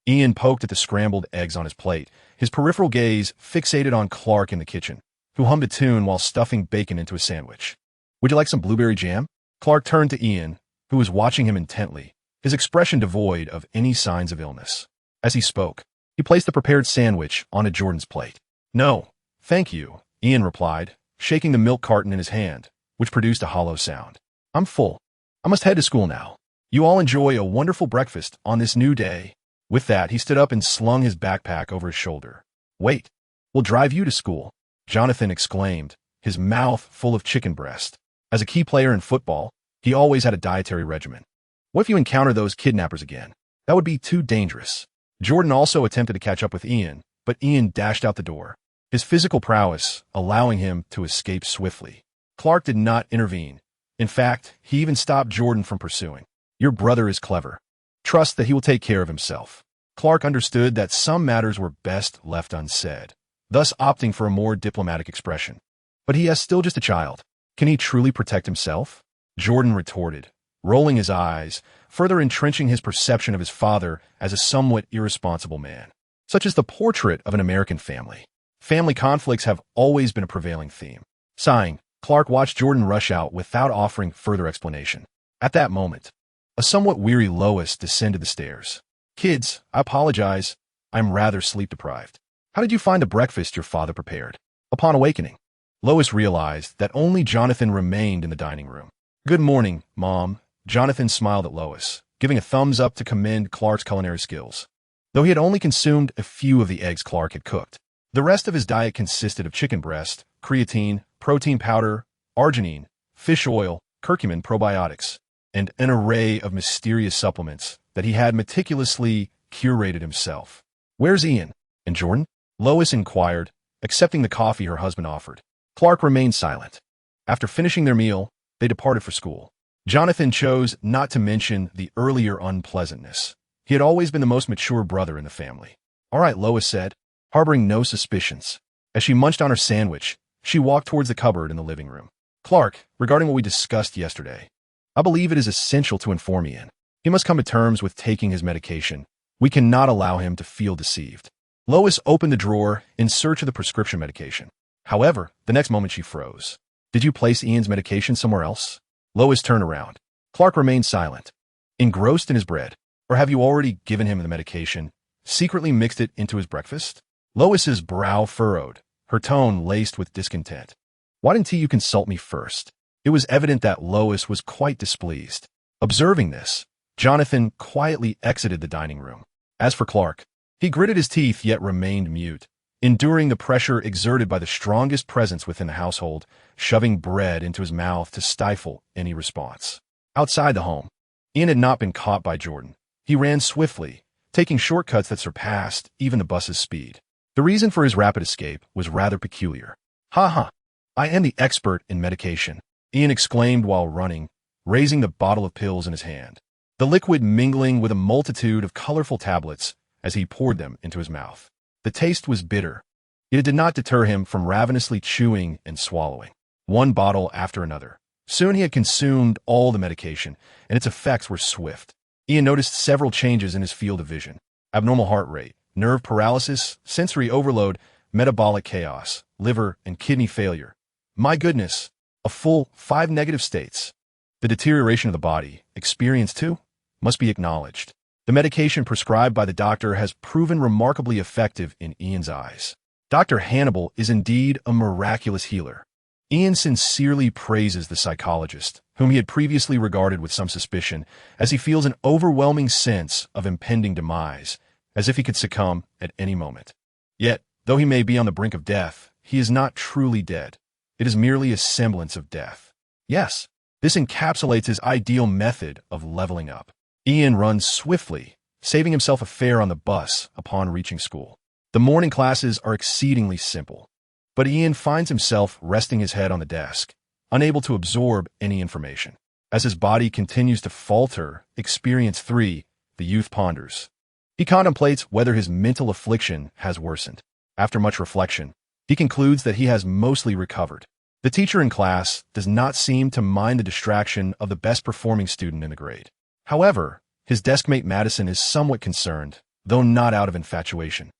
Ian poked at the scrambled eggs on his plate, his peripheral gaze fixated on Clark in the kitchen, who hummed a tune while stuffing bacon into a sandwich. "Would you like some blueberry jam?" Clark turned to Ian, who was watching him intently, his expression devoid of any signs of illness. As he spoke, he placed the prepared sandwich onto Jordan's plate. "No, thank you," Ian replied, shaking the milk carton in his hand, which produced a hollow sound. "I'm full. I must head to school now. You all enjoy a wonderful breakfast on this new day." With that, he stood up and slung his backpack over his shoulder. "Wait, we'll drive you to school," Jonathan exclaimed, his mouth full of chicken breast. As a key player in football, he always had a dietary regimen. "What if you encounter those kidnappers again? That would be too dangerous." Jordan also attempted to catch up with Ian, but Ian dashed out the door, his physical prowess allowing him to escape swiftly. Clark did not intervene. In fact, he even stopped Jordan from pursuing. "Your brother is clever. Trust that he will take care of himself." Clark understood that some matters were best left unsaid, thus opting for a more diplomatic expression. "But he is still just a child. Can he truly protect himself?" Jordan retorted, rolling his eyes, further entrenching his perception of his father as a somewhat irresponsible man. Such is the portrait of an American family. Family conflicts have always been a prevailing theme. Sighing, Clark watched Jordan rush out without offering further explanation. At that moment, a somewhat weary Lois descended the stairs. "Kids, I apologize. I'm rather sleep-deprived. How did you find the breakfast your father prepared?" Upon awakening, Lois realized that only Jonathan remained in the dining room. "Good morning, Mom." Jonathan smiled at Lois, giving a thumbs up to commend Clark's culinary skills. Though he had only consumed a few of the eggs Clark had cooked, the rest of his diet consisted of chicken breast, creatine, protein powder, arginine, fish oil, curcumin probiotics, and an array of mysterious supplements that he had meticulously curated himself. "Where's Ian and Jordan?" Lois inquired, accepting the coffee her husband offered. Clark remained silent. After finishing their meal, they departed for school. Jonathan chose not to mention the earlier unpleasantness. He had always been the most mature brother in the family. "All right," Lois said, harboring no suspicions. As she munched on her sandwich, she walked towards the cupboard in the living room. "Clark, regarding what we discussed yesterday, I believe it is essential to inform Ian. He must come to terms with taking his medication. We cannot allow him to feel deceived." Lois opened the drawer in search of the prescription medication. However, the next moment she froze. "Did you place Ian's medication somewhere else?" Lois turned around. Clark remained silent, engrossed in his bread. "Or have you already given him the medication, secretly mixed it into his breakfast?" Lois's brow furrowed, her tone laced with discontent. "Why didn't you consult me first?" It was evident that Lois was quite displeased. Observing this, Jonathan quietly exited the dining room. As for Clark, he gritted his teeth yet remained mute, enduring the pressure exerted by the strongest presence within the household, shoving bread into his mouth to stifle any response. Outside the home, Ian had not been caught by Jordan. He ran swiftly, taking shortcuts that surpassed even the bus's speed. The reason for his rapid escape was rather peculiar. "Ha ha! I am the expert in medication," Ian exclaimed while running, raising the bottle of pills in his hand, the liquid mingling with a multitude of colorful tablets as he poured them into his mouth. The taste was bitter, yet it did not deter him from ravenously chewing and swallowing, one bottle after another. Soon he had consumed all the medication, and its effects were swift. Ian noticed several changes in his field of vision: abnormal heart rate, nerve paralysis, sensory overload, metabolic chaos, liver and kidney failure. My goodness, a full 5 negative states. The deterioration of the body, experience too, must be acknowledged. The medication prescribed by the doctor has proven remarkably effective in Ian's eyes. Dr. Hannibal is indeed a miraculous healer. Ian sincerely praises the psychologist, whom he had previously regarded with some suspicion, as he feels an overwhelming sense of impending demise, as if he could succumb at any moment. Yet, though he may be on the brink of death, he is not truly dead. It is merely a semblance of death. Yes, this encapsulates his ideal method of leveling up. Ian runs swiftly, saving himself a fare on the bus upon reaching school. The morning classes are exceedingly simple, but Ian finds himself resting his head on the desk, unable to absorb any information. As his body continues to falter, experience 3, the youth ponders. He contemplates whether his mental affliction has worsened. After much reflection, he concludes that he has mostly recovered. The teacher in class does not seem to mind the distraction of the best-performing student in the grade. However, his deskmate Madison is somewhat concerned, though not out of infatuation.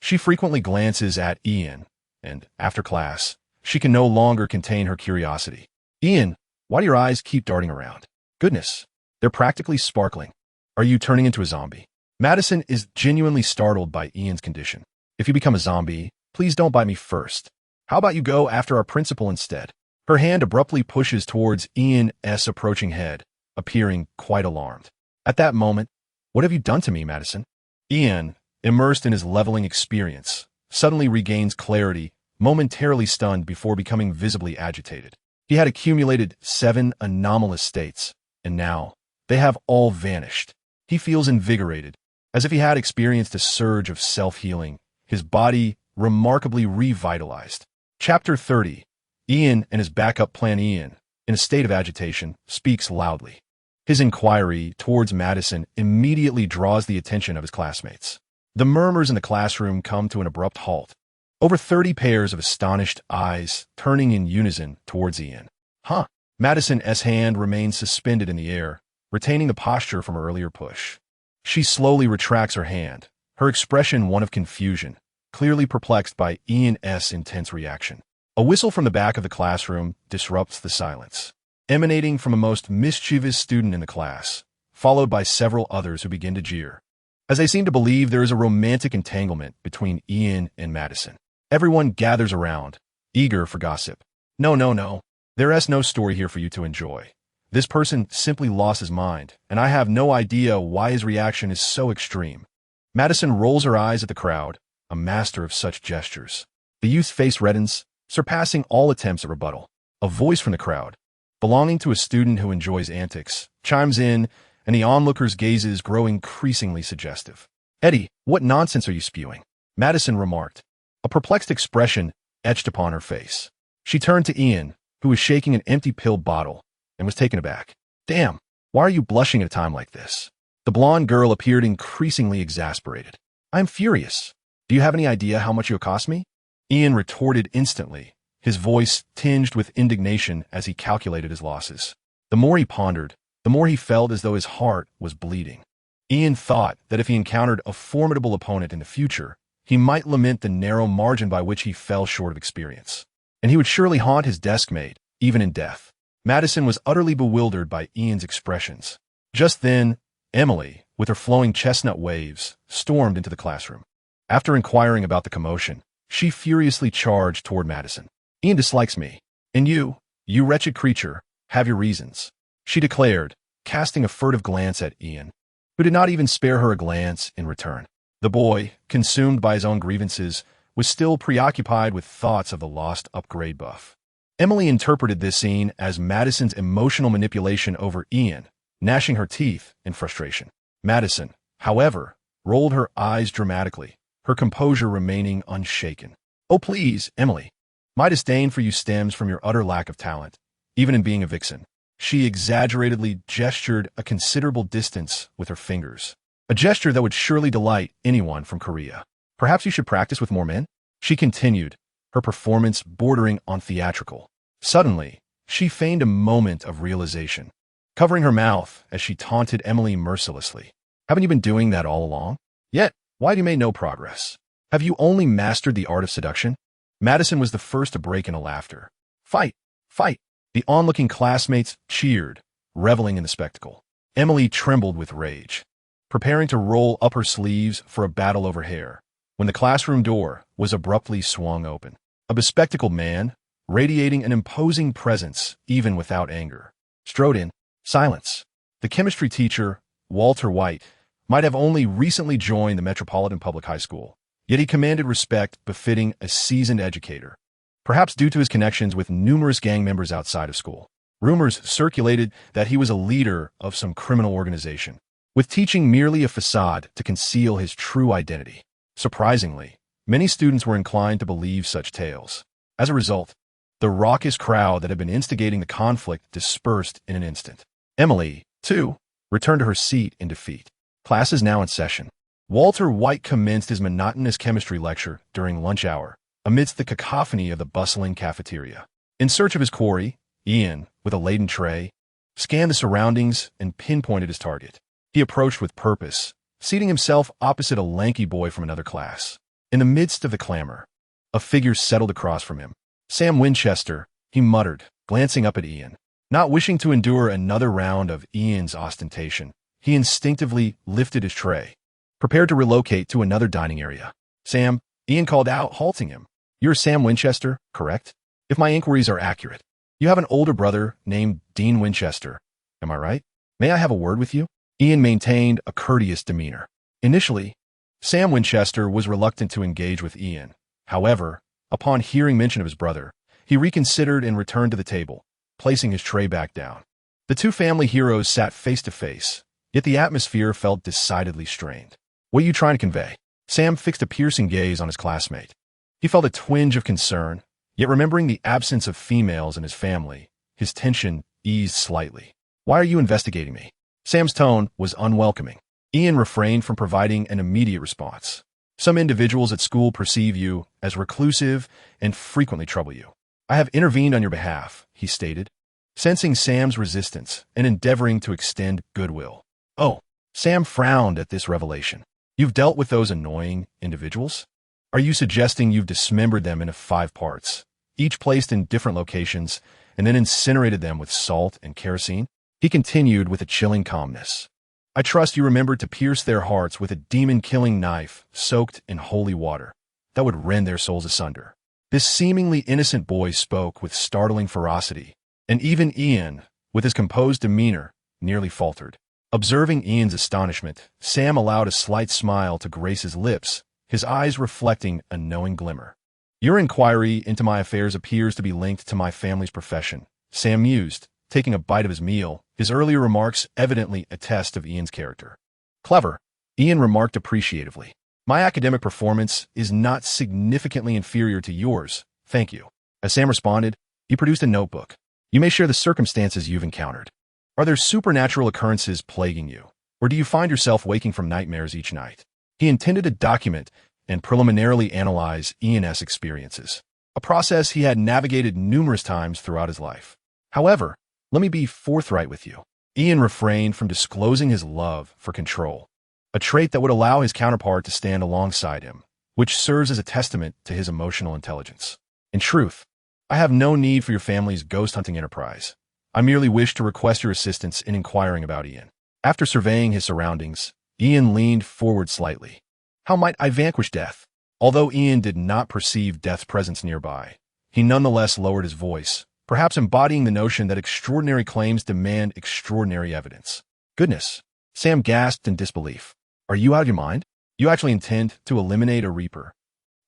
She frequently glances at Ian, and, after class, she can no longer contain her curiosity. Ian, why do your eyes keep darting around? Goodness, they're practically sparkling. Are you turning into a zombie? Madison is genuinely startled by Ian's condition. If you become a zombie, please don't bite me first. How about you go after our principal instead? Her hand abruptly pushes towards Ian's approaching head, appearing quite alarmed. At that moment, what have you done to me, Madison? Ian, immersed in his leveling experience, suddenly regains clarity, momentarily stunned before becoming visibly agitated. He had accumulated 7 anomalous states, and now they have all vanished. He feels invigorated, as if he had experienced a surge of self-healing, his body remarkably revitalized. Chapter 30. Ian and his backup plan. Ian, in a state of agitation, speaks loudly. His inquiry towards Madison immediately draws the attention of his classmates. The murmurs in the classroom come to an abrupt halt. Over 30 pairs of astonished eyes turning in unison towards Ian. Huh. Madison's hand remains suspended in the air, retaining the posture from her earlier push. She slowly retracts her hand, her expression one of confusion, clearly perplexed by Ian's intense reaction. A whistle from the back of the classroom disrupts the silence, emanating from a most mischievous student in the class, followed by several others who begin to jeer, as they seem to believe there is a romantic entanglement between Ian and Madison. Everyone gathers around, eager for gossip. No. There's no story here for you to enjoy. This person simply lost his mind, and I have no idea why his reaction is so extreme. Madison rolls her eyes at the crowd, a master of such gestures. The youth's face reddens, surpassing all attempts at rebuttal. A voice from the crowd, belonging to a student who enjoys antics, chimes in, and the onlookers' gazes grow increasingly suggestive. Eddie, what nonsense are you spewing? Madison remarked, a perplexed expression etched upon her face. She turned to Ian, who was shaking an empty pill bottle, and was taken aback. Damn, why are you blushing at a time like this? The blonde girl appeared increasingly exasperated. I'm furious. Do you have any idea how much you cost me? Ian retorted instantly, his voice tinged with indignation as he calculated his losses. The more he pondered, the more he felt as though his heart was bleeding. Ian thought that if he encountered a formidable opponent in the future, he might lament the narrow margin by which he fell short of experience. And he would surely haunt his deskmate, even in death. Madison was utterly bewildered by Ian's expressions. Just then, Emily, with her flowing chestnut waves, stormed into the classroom. After inquiring about the commotion, she furiously charged toward Madison. Ian dislikes me, and you wretched creature, have your reasons, she declared, casting a furtive glance at Ian, who did not even spare her a glance in return. The boy, consumed by his own grievances, was still preoccupied with thoughts of the lost upgrade buff. Emily interpreted this scene as Madison's emotional manipulation over Ian, gnashing her teeth in frustration. Madison, however, rolled her eyes dramatically, her composure remaining unshaken. Oh please, Emily. My disdain for you stems from your utter lack of talent, even in being a vixen. She exaggeratedly gestured a considerable distance with her fingers, a gesture that would surely delight anyone from Korea. Perhaps you should practice with more men? She continued, her performance bordering on theatrical. Suddenly, she feigned a moment of realization, covering her mouth as she taunted Emily mercilessly. Haven't you been doing that all along? Yet, Why do you make no progress? Have you only mastered the art of seduction? Madison was the first to break into laughter. Fight! Fight! The onlooking classmates cheered, reveling in the spectacle. Emily trembled with rage, preparing to roll up her sleeves for a battle over hair, when the classroom door was abruptly swung open. A bespectacled man, radiating an imposing presence even without anger, strode in. Silence. The chemistry teacher, Walter White, might have only recently joined the Metropolitan Public High School, yet he commanded respect befitting a seasoned educator, perhaps due to his connections with numerous gang members outside of school. Rumors circulated that he was a leader of some criminal organization, with teaching merely a facade to conceal his true identity. Surprisingly, many students were inclined to believe such tales. As a result, the raucous crowd that had been instigating the conflict dispersed in an instant. Emily, too, returned to her seat in defeat. Class is now in session. Walter White commenced his monotonous chemistry lecture during lunch hour, amidst the cacophony of the bustling cafeteria. In search of his quarry, Ian, with a laden tray, scanned the surroundings and pinpointed his target. He approached with purpose, seating himself opposite a lanky boy from another class. In the midst of the clamor, a figure settled across from him. Sam Winchester, he muttered, glancing up at Ian. Not wishing to endure another round of Ian's ostentation, he instinctively lifted his tray, prepared to relocate to another dining area. Sam, Ian called out, halting him. You're Sam Winchester, correct? If my inquiries are accurate, you have an older brother named Dean Winchester. Am I right? May I have a word with you? Ian maintained a courteous demeanor. Initially, Sam Winchester was reluctant to engage with Ian. However, upon hearing mention of his brother, he reconsidered and returned to the table, placing his tray back down. The two family heroes sat face to face, yet the atmosphere felt decidedly strained. What are you trying to convey? Sam fixed a piercing gaze on his classmate. He felt a twinge of concern, yet remembering the absence of females in his family, his tension eased slightly. Why are you investigating me? Sam's tone was unwelcoming. Ian refrained from providing an immediate response. Some individuals at school perceive you as reclusive and frequently trouble you. I have intervened on your behalf, he stated, sensing Sam's resistance and endeavoring to extend goodwill. Oh, Sam frowned at this revelation. You've dealt with those annoying individuals? Are you suggesting you've dismembered them into 5 parts, each placed in different locations, and then incinerated them with salt and kerosene? He continued with a chilling calmness. I trust you remembered to pierce their hearts with a demon-killing knife soaked in holy water that would rend their souls asunder. This seemingly innocent boy spoke with startling ferocity, and even Ian, with his composed demeanor, nearly faltered. Observing Ian's astonishment, Sam allowed a slight smile to grace his lips, his eyes reflecting a knowing glimmer. Your inquiry into my affairs appears to be linked to my family's profession, Sam mused, taking a bite of his meal. His earlier remarks evidently attest of Ian's character. Clever, Ian remarked appreciatively. My academic performance is not significantly inferior to yours, thank you. As Sam responded, he produced a notebook. You may share the circumstances you've encountered. Are there supernatural occurrences plaguing you, or do you find yourself waking from nightmares each night? He intended to document and preliminarily analyze Ian's experiences, a process he had navigated numerous times throughout his life. However, let me be forthright with you. Ian refrained from disclosing his love for control, a trait that would allow his counterpart to stand alongside him, which serves as a testament to his emotional intelligence. In truth, I have no need for your family's ghost hunting enterprise. I merely wish to request your assistance in inquiring about Ian. After surveying his surroundings, Ian leaned forward slightly. How might I vanquish death? Although Ian did not perceive death's presence nearby, he nonetheless lowered his voice, perhaps embodying the notion that extraordinary claims demand extraordinary evidence. Goodness! Sam gasped in disbelief. Are you out of your mind? You actually intend to eliminate a Reaper?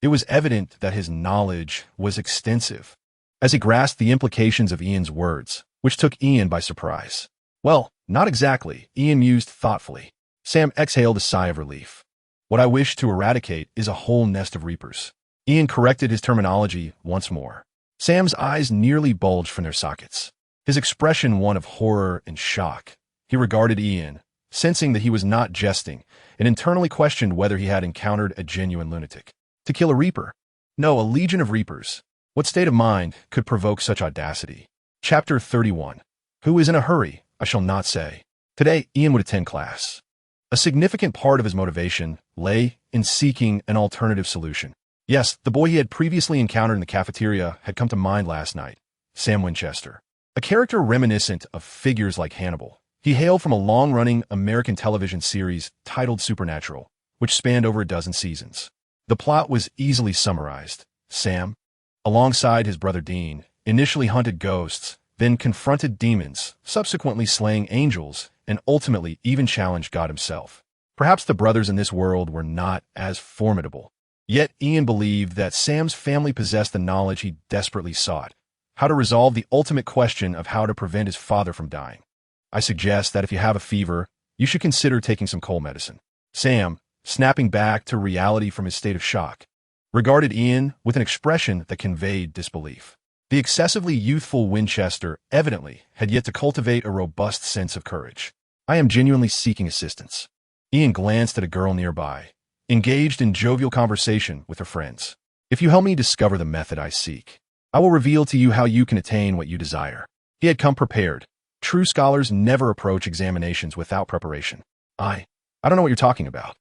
It was evident that his knowledge was extensive, as he grasped the implications of Ian's words, which took Ian by surprise. Well, not exactly, Ian mused thoughtfully. Sam exhaled a sigh of relief. What I wish to eradicate is a whole nest of Reapers. Ian corrected his terminology once more. Sam's eyes nearly bulged from their sockets, his expression one of horror and shock. He regarded Ian, sensing that he was not jesting, and internally questioned whether he had encountered a genuine lunatic. To kill a Reaper? No, a legion of Reapers. What state of mind could provoke such audacity? Chapter 31. Who is in a hurry? I shall not say. Today, Ian would attend class. A significant part of his motivation lay in seeking an alternative solution. Yes, the boy he had previously encountered in the cafeteria had come to mind last night, Sam Winchester. A character reminiscent of figures like Hannibal. He hailed from a long-running American television series titled Supernatural, which spanned over a dozen seasons. The plot was easily summarized. Sam, alongside his brother Dean, initially hunted ghosts, then confronted demons, subsequently slaying angels, and ultimately even challenged God himself. Perhaps the brothers in this world were not as formidable. Yet Ian believed that Sam's family possessed the knowledge he desperately sought, how to resolve the ultimate question of how to prevent his father from dying. I suggest that if you have a fever, you should consider taking some cold medicine. Sam, snapping back to reality from his state of shock, regarded Ian with an expression that conveyed disbelief. The excessively youthful Winchester evidently had yet to cultivate a robust sense of courage. I am genuinely seeking assistance. Ian glanced at a girl nearby, engaged in jovial conversation with her friends. If you help me discover the method I seek, I will reveal to you how you can attain what you desire. He had come prepared. True scholars never approach examinations without preparation. I don't know what you're talking about.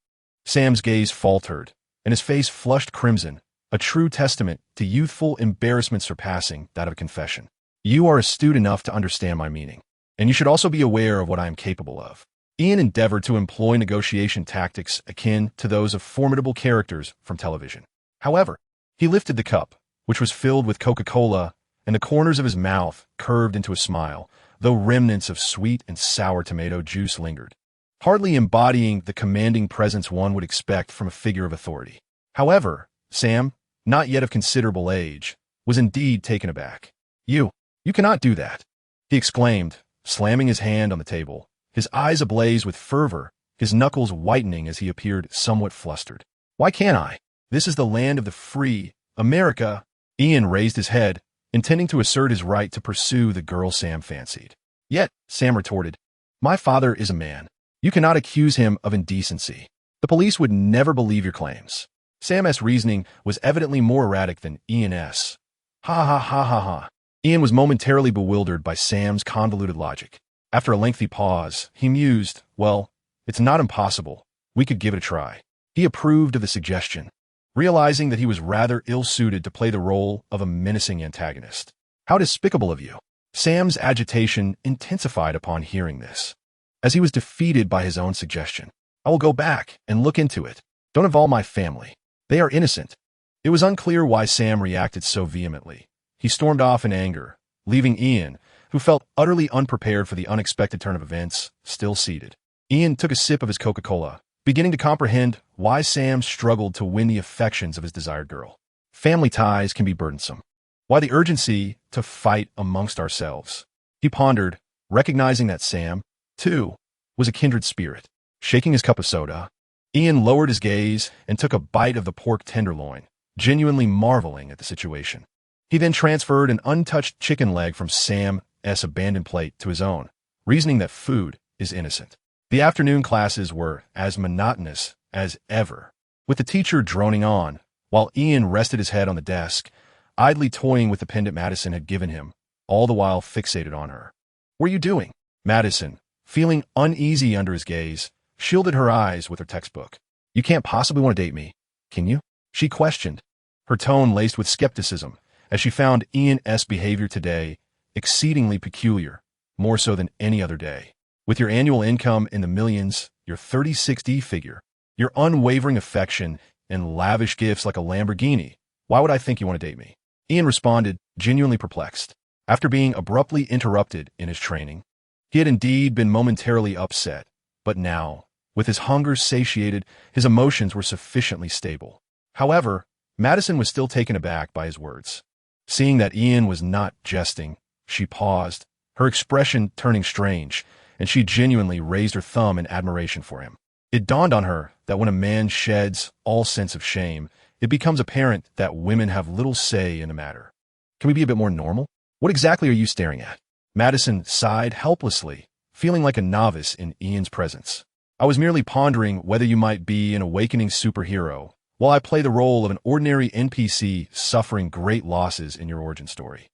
Sam's gaze faltered, and his face flushed crimson, a true testament to youthful embarrassment surpassing that of a confession. You are astute enough to understand my meaning, and you should also be aware of what I am capable of. Ian endeavored to employ negotiation tactics akin to those of formidable characters from television. However, he lifted the cup, which was filled with Coca-Cola, and the corners of his mouth curved into a smile, though remnants of sweet and sour tomato juice lingered, hardly embodying the commanding presence one would expect from a figure of authority. However, Sam, not yet of considerable age, was indeed taken aback. You cannot do that," he exclaimed, slamming his hand on the table, his eyes ablaze with fervor, his knuckles whitening as he appeared somewhat flustered. "Why can't I? This is the land of the free, America." Ian raised his head, intending to assert his right to pursue the girl Sam fancied. Yet, Sam retorted, "My father is a man. You cannot accuse him of indecency. The police would never believe your claims." Sam's reasoning was evidently more erratic than Ian's. Ha ha ha ha ha. Ian was momentarily bewildered by Sam's convoluted logic. After a lengthy pause, he mused, "Well, it's not impossible. We could give it a try." He approved of the suggestion, realizing that he was rather ill-suited to play the role of a menacing antagonist. "How despicable of you." Sam's agitation intensified upon hearing this, as he was defeated by his own suggestion. "I will go back and look into it. Don't involve my family. They are innocent." It was unclear why Sam reacted so vehemently. He stormed off in anger, leaving Ian, who felt utterly unprepared for the unexpected turn of events, still seated. Ian took a sip of his Coca-Cola, beginning to comprehend why Sam struggled to win the affections of his desired girl. Family ties can be burdensome. Why the urgency to fight amongst ourselves? He pondered, recognizing that Sam, too, was a kindred spirit. Shaking his cup of soda, Ian lowered his gaze and took a bite of the pork tenderloin, genuinely marveling at the situation. He then transferred an untouched chicken leg from Sam's abandoned plate to his own, reasoning that food is innocent. The afternoon classes were as monotonous as ever, with the teacher droning on, while Ian rested his head on the desk, idly toying with the pendant Madison had given him, all the while fixated on her. "What are you doing?" Madison, feeling uneasy under his gaze, shielded her eyes with her textbook. "You can't possibly want to date me, can you?" she questioned, her tone laced with skepticism, as she found Ian's behavior today exceedingly peculiar, more so than any other day. With your annual income in the millions, your 30-60 figure, your unwavering affection, and lavish gifts like a Lamborghini, why would I think you want to date me? Ian responded, genuinely perplexed. After being abruptly interrupted in his training, he had indeed been momentarily upset, but now, with his hunger satiated, his emotions were sufficiently stable. However, Madison was still taken aback by his words. Seeing that Ian was not jesting, she paused, her expression turning strange, and she genuinely raised her thumb in admiration for him. It dawned on her that when a man sheds all sense of shame, it becomes apparent that women have little say in the matter. "Can we be a bit more normal? What exactly are you staring at?" Madison sighed helplessly, feeling like a novice in Ian's presence. "I was merely pondering whether you might be an awakening superhero, while I play the role of an ordinary NPC suffering great losses in your origin story."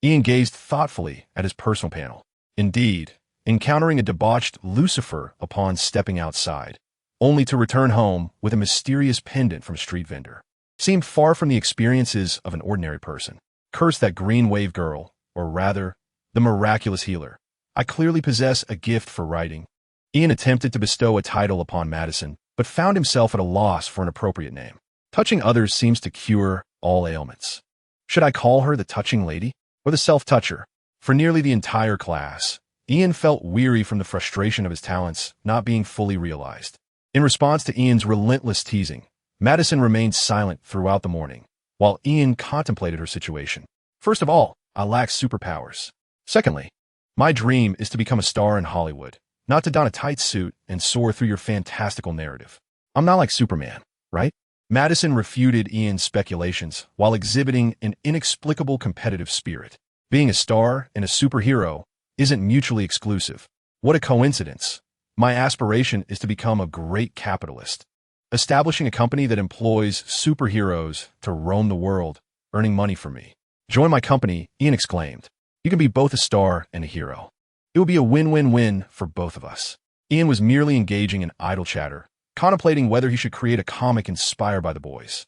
Ian gazed thoughtfully at his personal panel. Indeed, encountering a debauched Lucifer upon stepping outside, only to return home with a mysterious pendant from a street vendor. Seemed far from the experiences of an ordinary person. Curse that green wave girl, or rather, the miraculous healer. I clearly possess a gift for writing. Ian attempted to bestow a title upon Madison, but found himself at a loss for an appropriate name. Touching others seems to cure all ailments. Should I call her the touching lady, or the self-toucher? For nearly the entire class, Ian felt weary from the frustration of his talents not being fully realized. In response to Ian's relentless teasing, Madison remained silent throughout the morning, while Ian contemplated her situation. First of all, I lack superpowers. Secondly, my dream is to become a star in Hollywood, not to don a tight suit and soar through your fantastical narrative. I'm not like Superman, right? Madison refuted Ian's speculations while exhibiting an inexplicable competitive spirit. Being a star and a superhero isn't mutually exclusive. What a coincidence. My aspiration is to become a great capitalist, establishing a company that employs superheroes to roam the world, earning money for me. Join my company, Ian exclaimed. You can be both a star and a hero. It will be a win-win-win for both of us. Ian was merely engaging in idle chatter, contemplating whether he should create a comic inspired by the boys.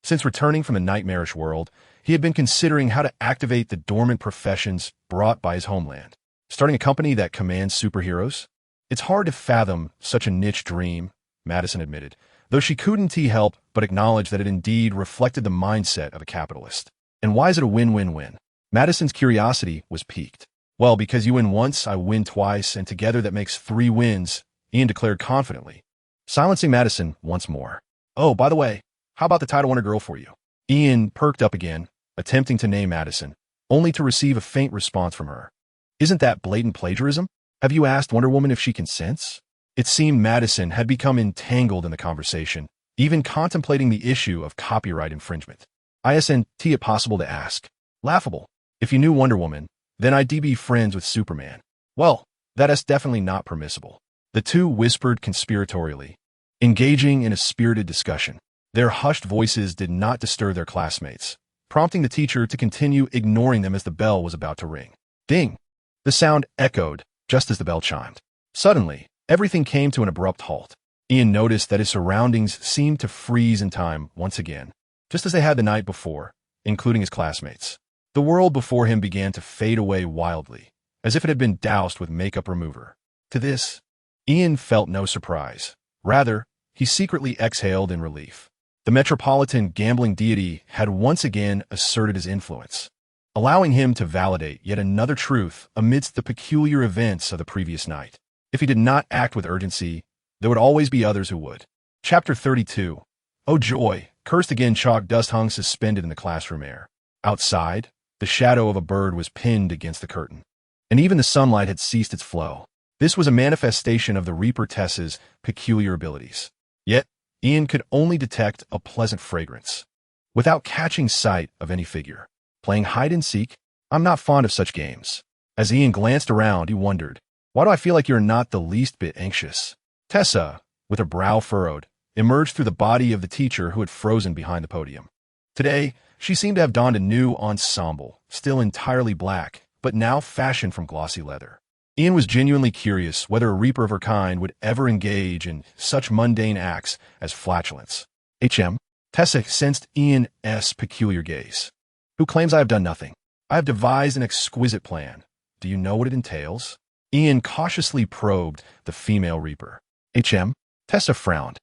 Since returning from the nightmarish world, he had been considering how to activate the dormant professions brought by his homeland. Starting a company that commands superheroes? It's hard to fathom such a niche dream, Madison admitted, though she couldn't help but acknowledge that it indeed reflected the mindset of a capitalist. And why is it a win-win-win? Madison's curiosity was piqued. Well, because you win once, I win twice, and together that makes 3 wins, Ian declared confidently, silencing Madison once more. Oh, by the way, how about the title Wonder Girl for you? Ian perked up again, attempting to name Madison, only to receive a faint response from her. Isn't that blatant plagiarism? Have you asked Wonder Woman if she consents? It seemed Madison had become entangled in the conversation, even contemplating the issue of copyright infringement. Isn't it possible to ask? Laughable. If you knew Wonder Woman, then I'd be friends with Superman. Well, that is definitely not permissible. The two whispered conspiratorially, engaging in a spirited discussion. Their hushed voices did not disturb their classmates, prompting the teacher to continue ignoring them as the bell was about to ring. Ding! The sound echoed just as the bell chimed. Suddenly, everything came to an abrupt halt. Ian noticed that his surroundings seemed to freeze in time once again, just as they had the night before, including his classmates. The world before him began to fade away wildly, as if it had been doused with makeup remover. To this, Ian felt no surprise. Rather, he secretly exhaled in relief. The metropolitan gambling deity had once again asserted his influence, allowing him to validate yet another truth amidst the peculiar events of the previous night. If he did not act with urgency, there would always be others who would. Chapter 32. Oh joy! Cursed again, chalk dust hung suspended in the classroom air. Outside, the shadow of a bird was pinned against the curtain, and even the sunlight had ceased its flow. This was a manifestation of the Reaper Tess's peculiar abilities. Yet, Ian could only detect a pleasant fragrance, without catching sight of any figure. Playing hide-and-seek? I'm not fond of such games. As Ian glanced around, he wondered, why do I feel like you're not the least bit anxious? Tessa, with her brow furrowed, emerged through the body of the teacher who had frozen behind the podium. Today, she seemed to have donned a new ensemble, still entirely black, but now fashioned from glossy leather. Ian was genuinely curious whether a Reaper of her kind would ever engage in such mundane acts as flatulence. Tessa sensed Ian's peculiar gaze. Who claims I have done nothing? I have devised an exquisite plan. Do you know what it entails? Ian cautiously probed the female Reaper. Tessa frowned.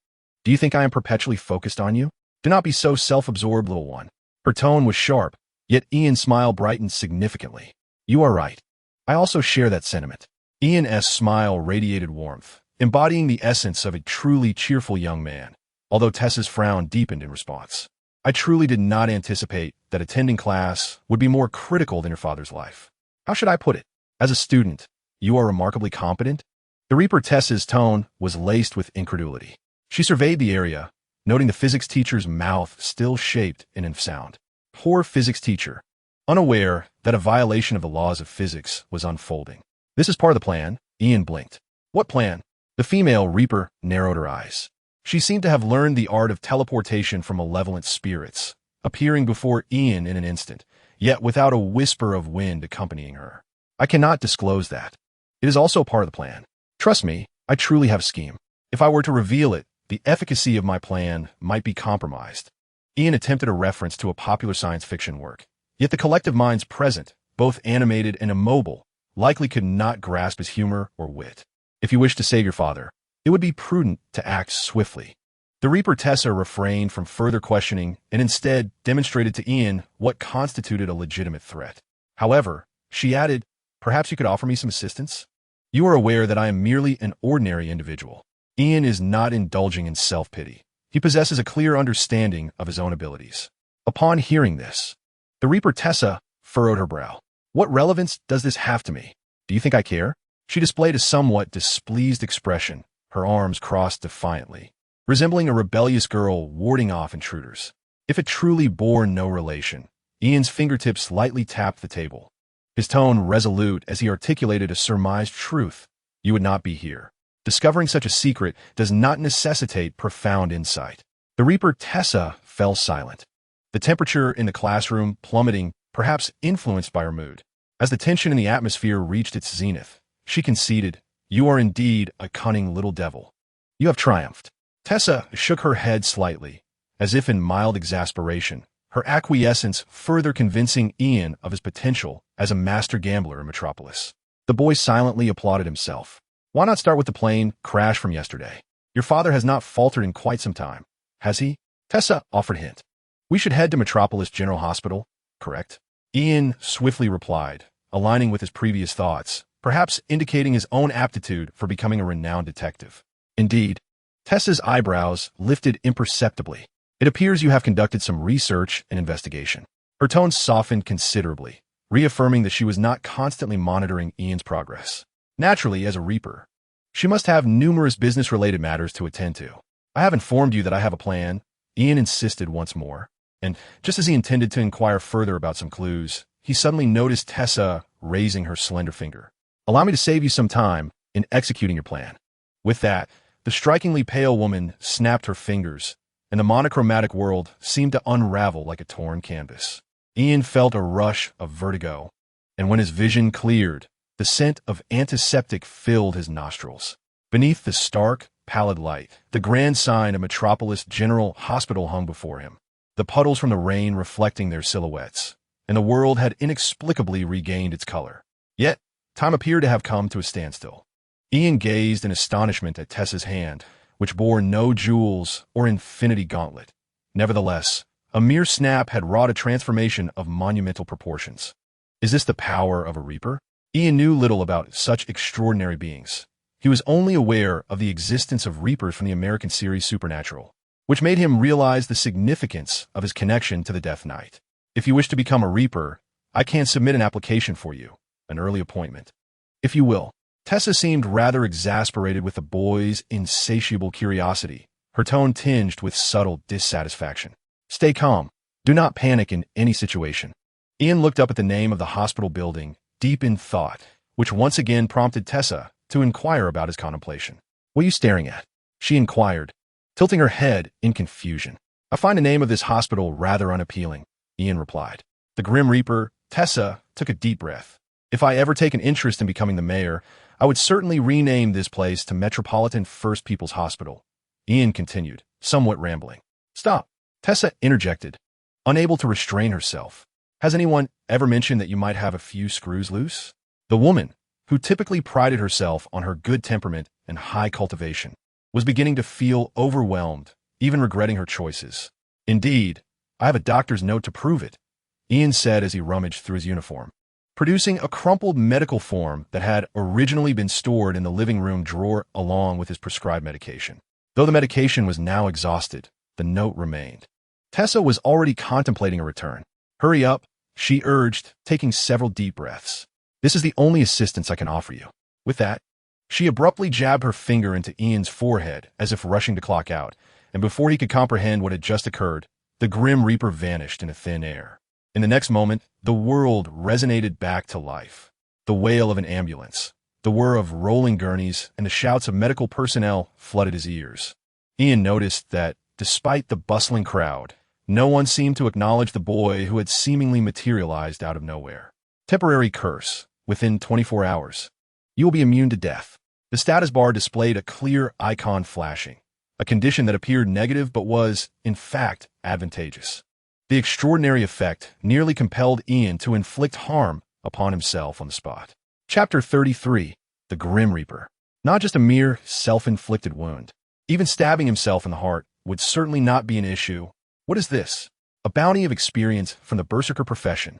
Do you think I am perpetually focused on you? Do not be so self-absorbed, little one. Her tone was sharp, yet Ian's smile brightened significantly. You are right. I also share that sentiment. Ian's smile radiated warmth, embodying the essence of a truly cheerful young man, although Tessa's frown deepened in response. I truly did not anticipate that attending class would be more critical than your father's life. How should I put it? As a student, you are remarkably competent? The Reaper Tessa's tone was laced with incredulity. She surveyed the area, noting the physics teacher's mouth still shaped in sound. Poor physics teacher, unaware that a violation of the laws of physics was unfolding. This is part of the plan, Ian blinked. What plan? The female Reaper narrowed her eyes. She seemed to have learned the art of teleportation from malevolent spirits, appearing before Ian in an instant, yet without a whisper of wind accompanying her. I cannot disclose that. It is also part of the plan. Trust me, I truly have a scheme. If I were to reveal it, the efficacy of my plan might be compromised. Ian attempted a reference to a popular science fiction work. Yet the collective minds present, both animated and immobile, likely could not grasp his humor or wit. If you wish to save your father, it would be prudent to act swiftly. The Reaper Tessa refrained from further questioning and instead demonstrated to Ian what constituted a legitimate threat. However, she added, "Perhaps you could offer me some assistance? You are aware that I am merely an ordinary individual." Ian is not indulging in self-pity. He possesses a clear understanding of his own abilities. Upon hearing this, the Reaper Tessa furrowed her brow. "What relevance does this have to me? Do you think I care?" She displayed a somewhat displeased expression, her arms crossed defiantly, resembling a rebellious girl warding off intruders. If it truly bore no relation, Ian's fingertips lightly tapped the table, his tone resolute as he articulated a surmised truth. "You would not be here. Discovering such a secret does not necessitate profound insight." The Reaper Tessa fell silent, the temperature in the classroom plummeting, perhaps influenced by her mood. As the tension in the atmosphere reached its zenith, she conceded, "You are indeed a cunning little devil. You have triumphed." Tessa shook her head slightly, as if in mild exasperation, her acquiescence further convincing Ian of his potential as a master gambler in Metropolis. The boy silently applauded himself. Why not start with the plane crash from yesterday? Your father has not faltered in quite some time, has he? Tessa offered a hint. "We should head to Metropolis General Hospital, correct?" Ian swiftly replied, aligning with his previous thoughts, perhaps indicating his own aptitude for becoming a renowned detective. "Indeed." Tessa's eyebrows lifted imperceptibly. "It appears you have conducted some research and investigation." Her tone softened considerably, reaffirming that she was not constantly monitoring Ian's progress. Naturally, as a Reaper, she must have numerous business-related matters to attend to. "I have informed you that I have a plan," Ian insisted once more, and just as he intended to inquire further about some clues, he suddenly noticed Tessa raising her slender finger. "Allow me to save you some time in executing your plan." With that, the strikingly pale woman snapped her fingers, and the monochromatic world seemed to unravel like a torn canvas. Ian felt a rush of vertigo, and when his vision cleared, the scent of antiseptic filled his nostrils. Beneath the stark, pallid light, the grand sign of Metropolis General Hospital hung before him, the puddles from the rain reflecting their silhouettes, and the world had inexplicably regained its color. Yet, time appeared to have come to a standstill. Ian gazed in astonishment at Tessa's hand, which bore no jewels or infinity gauntlet. Nevertheless, a mere snap had wrought a transformation of monumental proportions. Is this the power of a Reaper? Ian knew little about such extraordinary beings. He was only aware of the existence of Reapers from the American series Supernatural, which made him realize the significance of his connection to the Death Knight. "If you wish to become a Reaper, I can submit an application for you, an early appointment. If you will." Tessa seemed rather exasperated with the boy's insatiable curiosity, her tone tinged with subtle dissatisfaction. "Stay calm. Do not panic in any situation." Ian looked up at the name of the hospital building, deep in thought, which once again prompted Tessa to inquire about his contemplation. "What are you staring at?" she inquired, tilting her head in confusion. "I find the name of this hospital rather unappealing," Ian replied. The Grim Reaper, Tessa, took a deep breath. "If I ever take an interest in becoming the mayor, I would certainly rename this place to Metropolitan First People's Hospital," Ian continued, somewhat rambling. "Stop," Tessa interjected, unable to restrain herself. "Has anyone ever mentioned that you might have a few screws loose?" The woman, who typically prided herself on her good temperament and high cultivation, was beginning to feel overwhelmed, even regretting her choices. "Indeed, I have a doctor's note to prove it," Ian said as he rummaged through his uniform, producing a crumpled medical form that had originally been stored in the living room drawer along with his prescribed medication. Though the medication was now exhausted, the note remained. Tessa was already contemplating a return. "Hurry up," she urged, taking several deep breaths. "This is the only assistance I can offer you." With that, she abruptly jabbed her finger into Ian's forehead as if rushing to clock out, and before he could comprehend what had just occurred, the Grim Reaper vanished into thin air. In the next moment, the world resonated back to life. The wail of an ambulance, the whir of rolling gurneys, and the shouts of medical personnel flooded his ears. Ian noticed that, despite the bustling crowd, no one seemed to acknowledge the boy who had seemingly materialized out of nowhere. Temporary curse, within 24 hours. You will be immune to death. The status bar displayed a clear icon flashing, a condition that appeared negative but was, in fact, advantageous. The extraordinary effect nearly compelled Ian to inflict harm upon himself on the spot. Chapter 33. The Grim Reaper. Not just a mere self-inflicted wound. Even stabbing himself in the heart would certainly not be an issue. What is this? A bounty of experience from the berserker profession.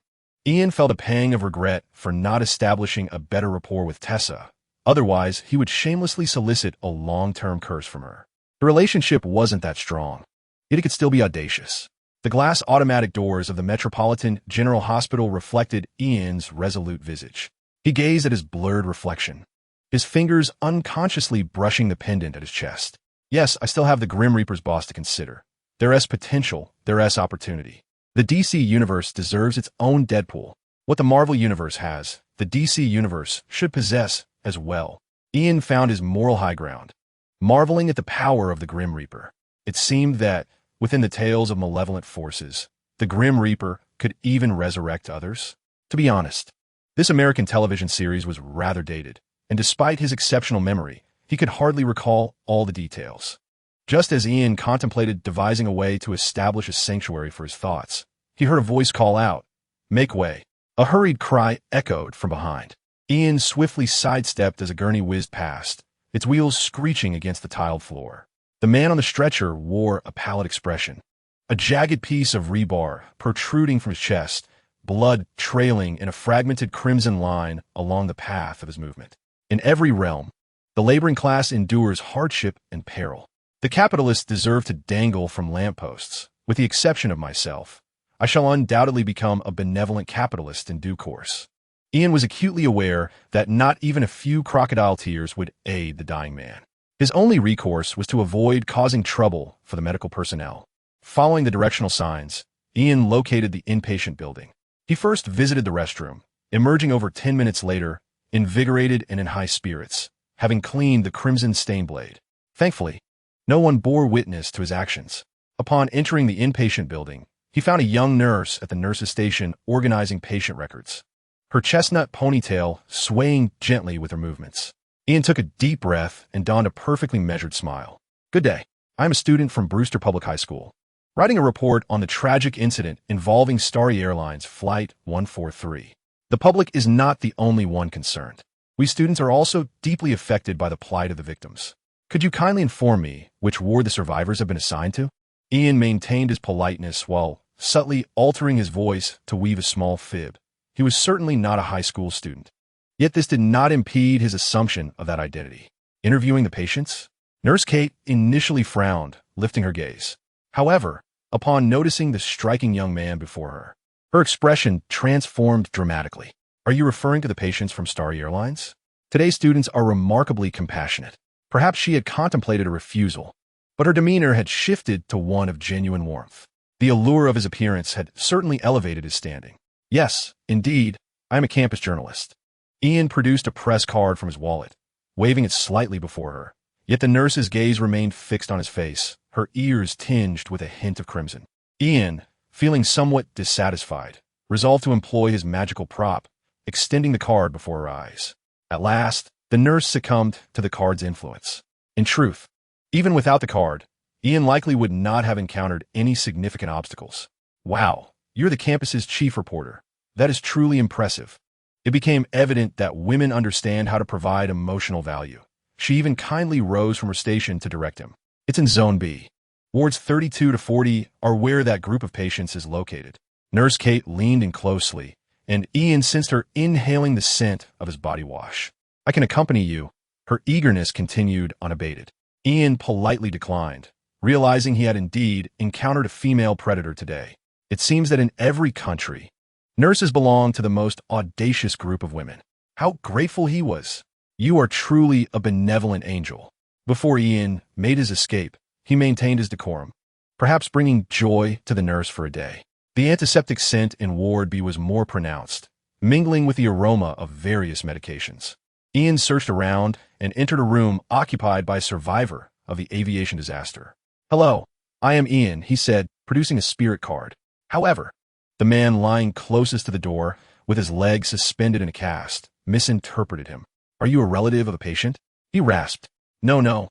Ian felt a pang of regret for not establishing a better rapport with Tessa. Otherwise, he would shamelessly solicit a long-term curse from her. The relationship wasn't that strong, yet it could still be audacious. The glass automatic doors of the Metropolitan General Hospital reflected Ian's resolute visage. He gazed at his blurred reflection, his fingers unconsciously brushing the pendant at his chest. Yes, I still have the Grim Reaper's boss to consider. There is potential, there is opportunity. The DC Universe deserves its own Deadpool. What the Marvel Universe has, the DC Universe should possess as well. Ian found his moral high ground, marveling at the power of the Grim Reaper. It seemed that, within the tales of malevolent forces, the Grim Reaper could even resurrect others. To be honest, this American television series was rather dated, and despite his exceptional memory, he could hardly recall all the details. Just as Ian contemplated devising a way to establish a sanctuary for his thoughts, he heard a voice call out, "Make way." A hurried cry echoed from behind. Ian swiftly sidestepped as a gurney whizzed past, its wheels screeching against the tiled floor. The man on the stretcher wore a pallid expression, a jagged piece of rebar protruding from his chest, blood trailing in a fragmented crimson line along the path of his movement. In every realm, the laboring class endures hardship and peril. The capitalists deserve to dangle from lampposts. With the exception of myself, I shall undoubtedly become a benevolent capitalist in due course. Ian was acutely aware that not even a few crocodile tears would aid the dying man. His only recourse was to avoid causing trouble for the medical personnel. Following the directional signs, Ian located the inpatient building. He first visited the restroom, emerging over 10 minutes later, invigorated and in high spirits, having cleaned the crimson stain blade. Thankfully, no one bore witness to his actions. Upon entering the inpatient building, he found a young nurse at the nurse's station organizing patient records, her chestnut ponytail swaying gently with her movements. Ian took a deep breath and donned a perfectly measured smile. "Good day. I'm a student from Brewster Public High School, writing a report on the tragic incident involving Starry Airlines Flight 143. The public is not the only one concerned. We students are also deeply affected by the plight of the victims. Could you kindly inform me which ward the survivors have been assigned to?" Ian maintained his politeness while subtly altering his voice to weave a small fib. He was certainly not a high school student. Yet this did not impede his assumption of that identity. Interviewing the patients? Nurse Kate initially frowned, lifting her gaze. However, upon noticing the striking young man before her, her expression transformed dramatically. "Are you referring to the patients from Starry Airlines? Today's students are remarkably compassionate." Perhaps she had contemplated a refusal, but her demeanor had shifted to one of genuine warmth. The allure of his appearance had certainly elevated his standing. "Yes, indeed, I am a campus journalist." Ian produced a press card from his wallet, waving it slightly before her. Yet the nurse's gaze remained fixed on his face, her ears tinged with a hint of crimson. Ian, feeling somewhat dissatisfied, resolved to employ his magical prop, extending the card before her eyes. At last, the nurse succumbed to the card's influence. In truth, even without the card, Ian likely would not have encountered any significant obstacles. "Wow, you're the campus's chief reporter. That is truly impressive." It became evident that women understand how to provide emotional value. She even kindly rose from her station to direct him. "It's in Zone B. Wards 32 to 40 are where that group of patients is located." Nurse Kate leaned in closely, and Ian sensed her inhaling the scent of his body wash. "I can accompany you." Her eagerness continued unabated. Ian politely declined, realizing he had indeed encountered a female predator today. It seems that in every country, nurses belong to the most audacious group of women. How grateful he was. "You are truly a benevolent angel." Before Ian made his escape, he maintained his decorum, perhaps bringing joy to the nurse for a day. The antiseptic scent in Ward B was more pronounced, mingling with the aroma of various medications. Ian searched around and entered a room occupied by a survivor of the aviation disaster. "Hello, I am Ian," he said, producing a spirit card. However, the man lying closest to the door, with his legs suspended in a cast, misinterpreted him. Are you a relative of a patient? He rasped. No.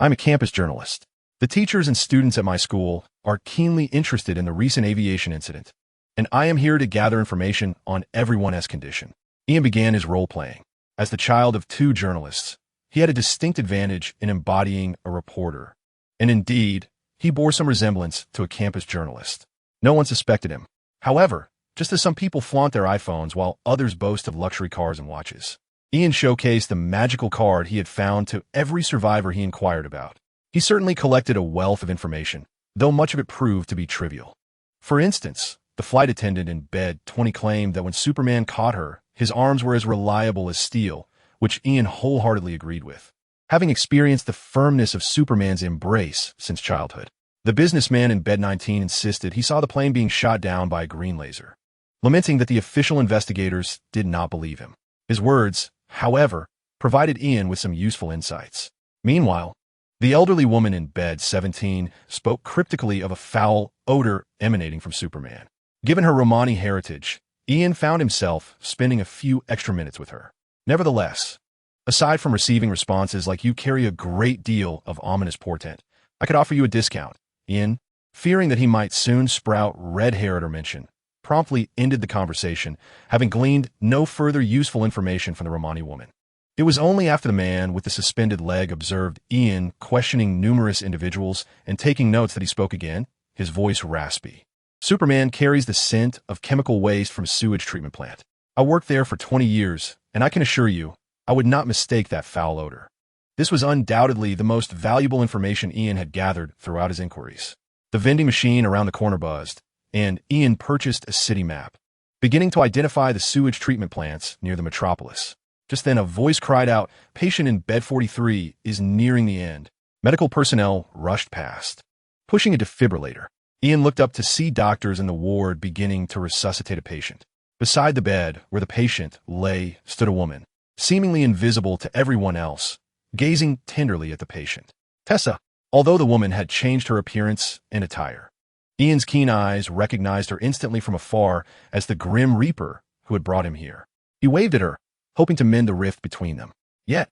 I'm a campus journalist. The teachers and students at my school are keenly interested in the recent aviation incident, and I am here to gather information on everyone's condition. Ian began his role-playing. As the child of two journalists, he had a distinct advantage in embodying a reporter. And indeed, he bore some resemblance to a campus journalist. No one suspected him. However, just as some people flaunt their iPhones while others boast of luxury cars and watches, Ian showcased the magical card he had found to every survivor he inquired about. He certainly collected a wealth of information, though much of it proved to be trivial. For instance, the flight attendant in bed 20 claimed that when Superman caught her, his arms were as reliable as steel, which Ian wholeheartedly agreed with, having experienced the firmness of Superman's embrace since childhood. The businessman in bed 19 insisted he saw the plane being shot down by a green laser, lamenting that the official investigators did not believe him. His words, however, provided Ian with some useful insights. Meanwhile, the elderly woman in bed 17 spoke cryptically of a foul odor emanating from Superman. Given her Romani heritage, Ian found himself spending a few extra minutes with her. Nevertheless, aside from receiving responses like "you carry a great deal of ominous portent, I could offer you a discount," Ian, fearing that he might soon sprout red hair at her mention, promptly ended the conversation, having gleaned no further useful information from the Romani woman. It was only after the man with the suspended leg observed Ian questioning numerous individuals and taking notes that he spoke again, his voice raspy. "Superman carries the scent of chemical waste from a sewage treatment plant. I worked there for 20 years, and I can assure you, I would not mistake that foul odor." This was undoubtedly the most valuable information Ian had gathered throughout his inquiries. The vending machine around the corner buzzed, and Ian purchased a city map, beginning to identify the sewage treatment plants near the metropolis. Just then a voice cried out, "Patient in bed 43 is nearing the end." Medical personnel rushed past, pushing a defibrillator. Ian looked up to see doctors in the ward beginning to resuscitate a patient. Beside the bed where the patient lay stood a woman, seemingly invisible to everyone else, gazing tenderly at the patient. Tessa, although the woman had changed her appearance and attire. Ian's keen eyes recognized her instantly from afar as the Grim Reaper who had brought him here. He waved at her, hoping to mend the rift between them. Yet,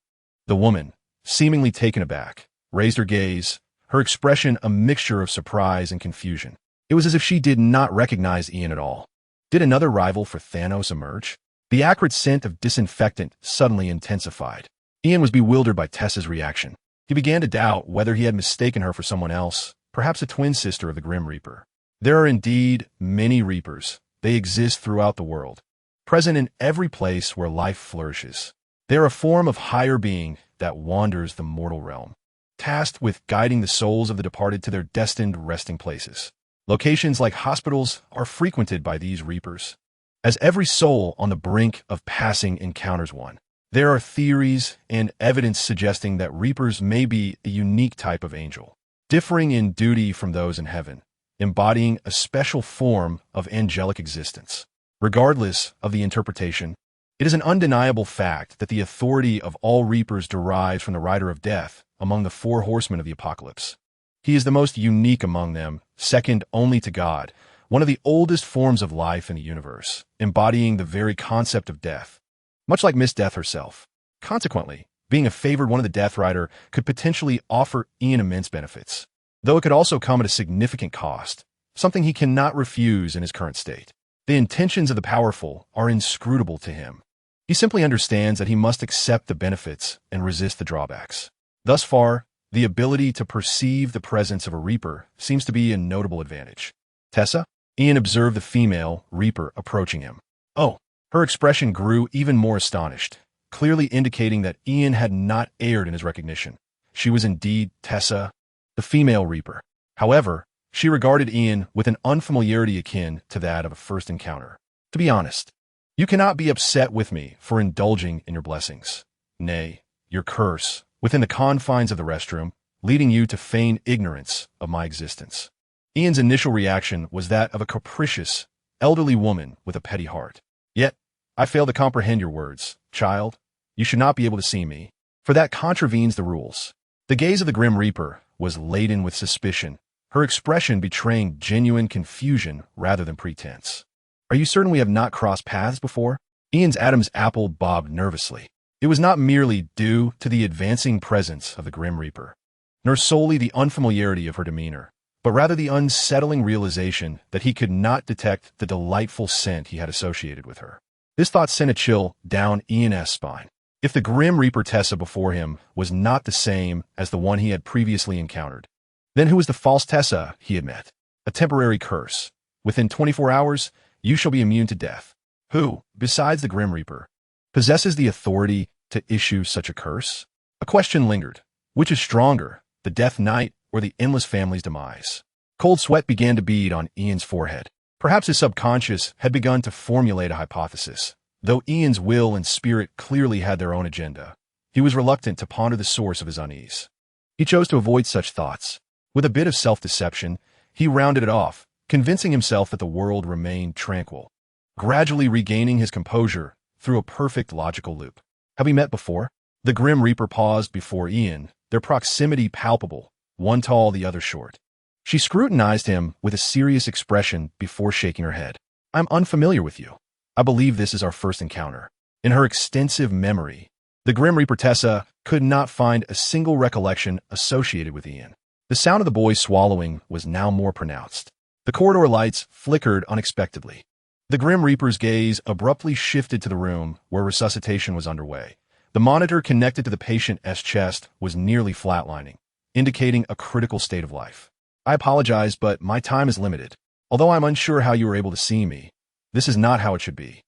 the woman, seemingly taken aback, raised her gaze, her expression a mixture of surprise and confusion. It was as if she did not recognize Ian at all. Did another rival for Thanos emerge? The acrid scent of disinfectant suddenly intensified. Ian was bewildered by Tessa's reaction. He began to doubt whether he had mistaken her for someone else, perhaps a twin sister of the Grim Reaper. There are indeed many Reapers. They exist throughout the world, present in every place where life flourishes. They are a form of higher being that wanders the mortal realm, tasked with guiding the souls of the departed to their destined resting places. Locations like hospitals are frequented by these Reapers, as every soul on the brink of passing encounters one. There are theories and evidence suggesting that Reapers may be a unique type of angel, differing in duty from those in heaven, embodying a special form of angelic existence. Regardless of the interpretation, it is an undeniable fact that the authority of all Reapers derives from the Rider of Death among the four horsemen of the apocalypse. He is the most unique among them, second only to God, one of the oldest forms of life in the universe, embodying the very concept of death, much like Miss Death herself. Consequently, being a favored one of the Death Rider could potentially offer Ian immense benefits, though it could also come at a significant cost, something he cannot refuse in his current state. The intentions of the powerful are inscrutable to him. He simply understands that he must accept the benefits and resist the drawbacks. Thus far, the ability to perceive the presence of a Reaper seems to be a notable advantage. Tessa? Ian observed the female Reaper approaching him. Oh, her expression grew even more astonished, clearly indicating that Ian had not erred in his recognition. She was indeed Tessa, the female Reaper. However, she regarded Ian with an unfamiliarity akin to that of a first encounter. To be honest, you cannot be upset with me for indulging in your blessings. Nay, your curse, within the confines of the restroom, leading you to feign ignorance of my existence. Ian's initial reaction was that of a capricious, elderly woman with a petty heart. Yet, I fail to comprehend your words. Child, you should not be able to see me, for that contravenes the rules. The gaze of the Grim Reaper was laden with suspicion, her expression betraying genuine confusion rather than pretense. Are you certain we have not crossed paths before? Ian's Adam's apple bobbed nervously. It was not merely due to the advancing presence of the Grim Reaper, nor solely the unfamiliarity of her demeanor, but rather the unsettling realization that he could not detect the delightful scent he had associated with her. This thought sent a chill down Ian's spine. If the Grim Reaper Tessa before him was not the same as the one he had previously encountered, then who was the false Tessa he had met? A temporary curse. Within 24 hours, you shall be immune to death. Who, besides the Grim Reaper, possesses the authority to issue such a curse? A question lingered. Which is stronger, the Death Knight or the endless family's demise? Cold sweat began to bead on Ian's forehead. Perhaps his subconscious had begun to formulate a hypothesis. Though Ian's will and spirit clearly had their own agenda, he was reluctant to ponder the source of his unease. He chose to avoid such thoughts. With a bit of self-deception, he rounded it off, convincing himself that the world remained tranquil, gradually regaining his composure through a perfect logical loop. Have we met before? The Grim Reaper paused before Ian, their proximity palpable, one tall, the other short. She scrutinized him with a serious expression before shaking her head. I'm unfamiliar with you. I believe this is our first encounter. In her extensive memory, the Grim Reaper Tessa could not find a single recollection associated with Ian. The sound of the boy swallowing was now more pronounced. The corridor lights flickered unexpectedly. The Grim Reaper's gaze abruptly shifted to the room where resuscitation was underway. The monitor connected to the patient's chest was nearly flatlining, indicating a critical state of life. I apologize, but my time is limited. Although I'm unsure how you were able to see me, this is not how it should be.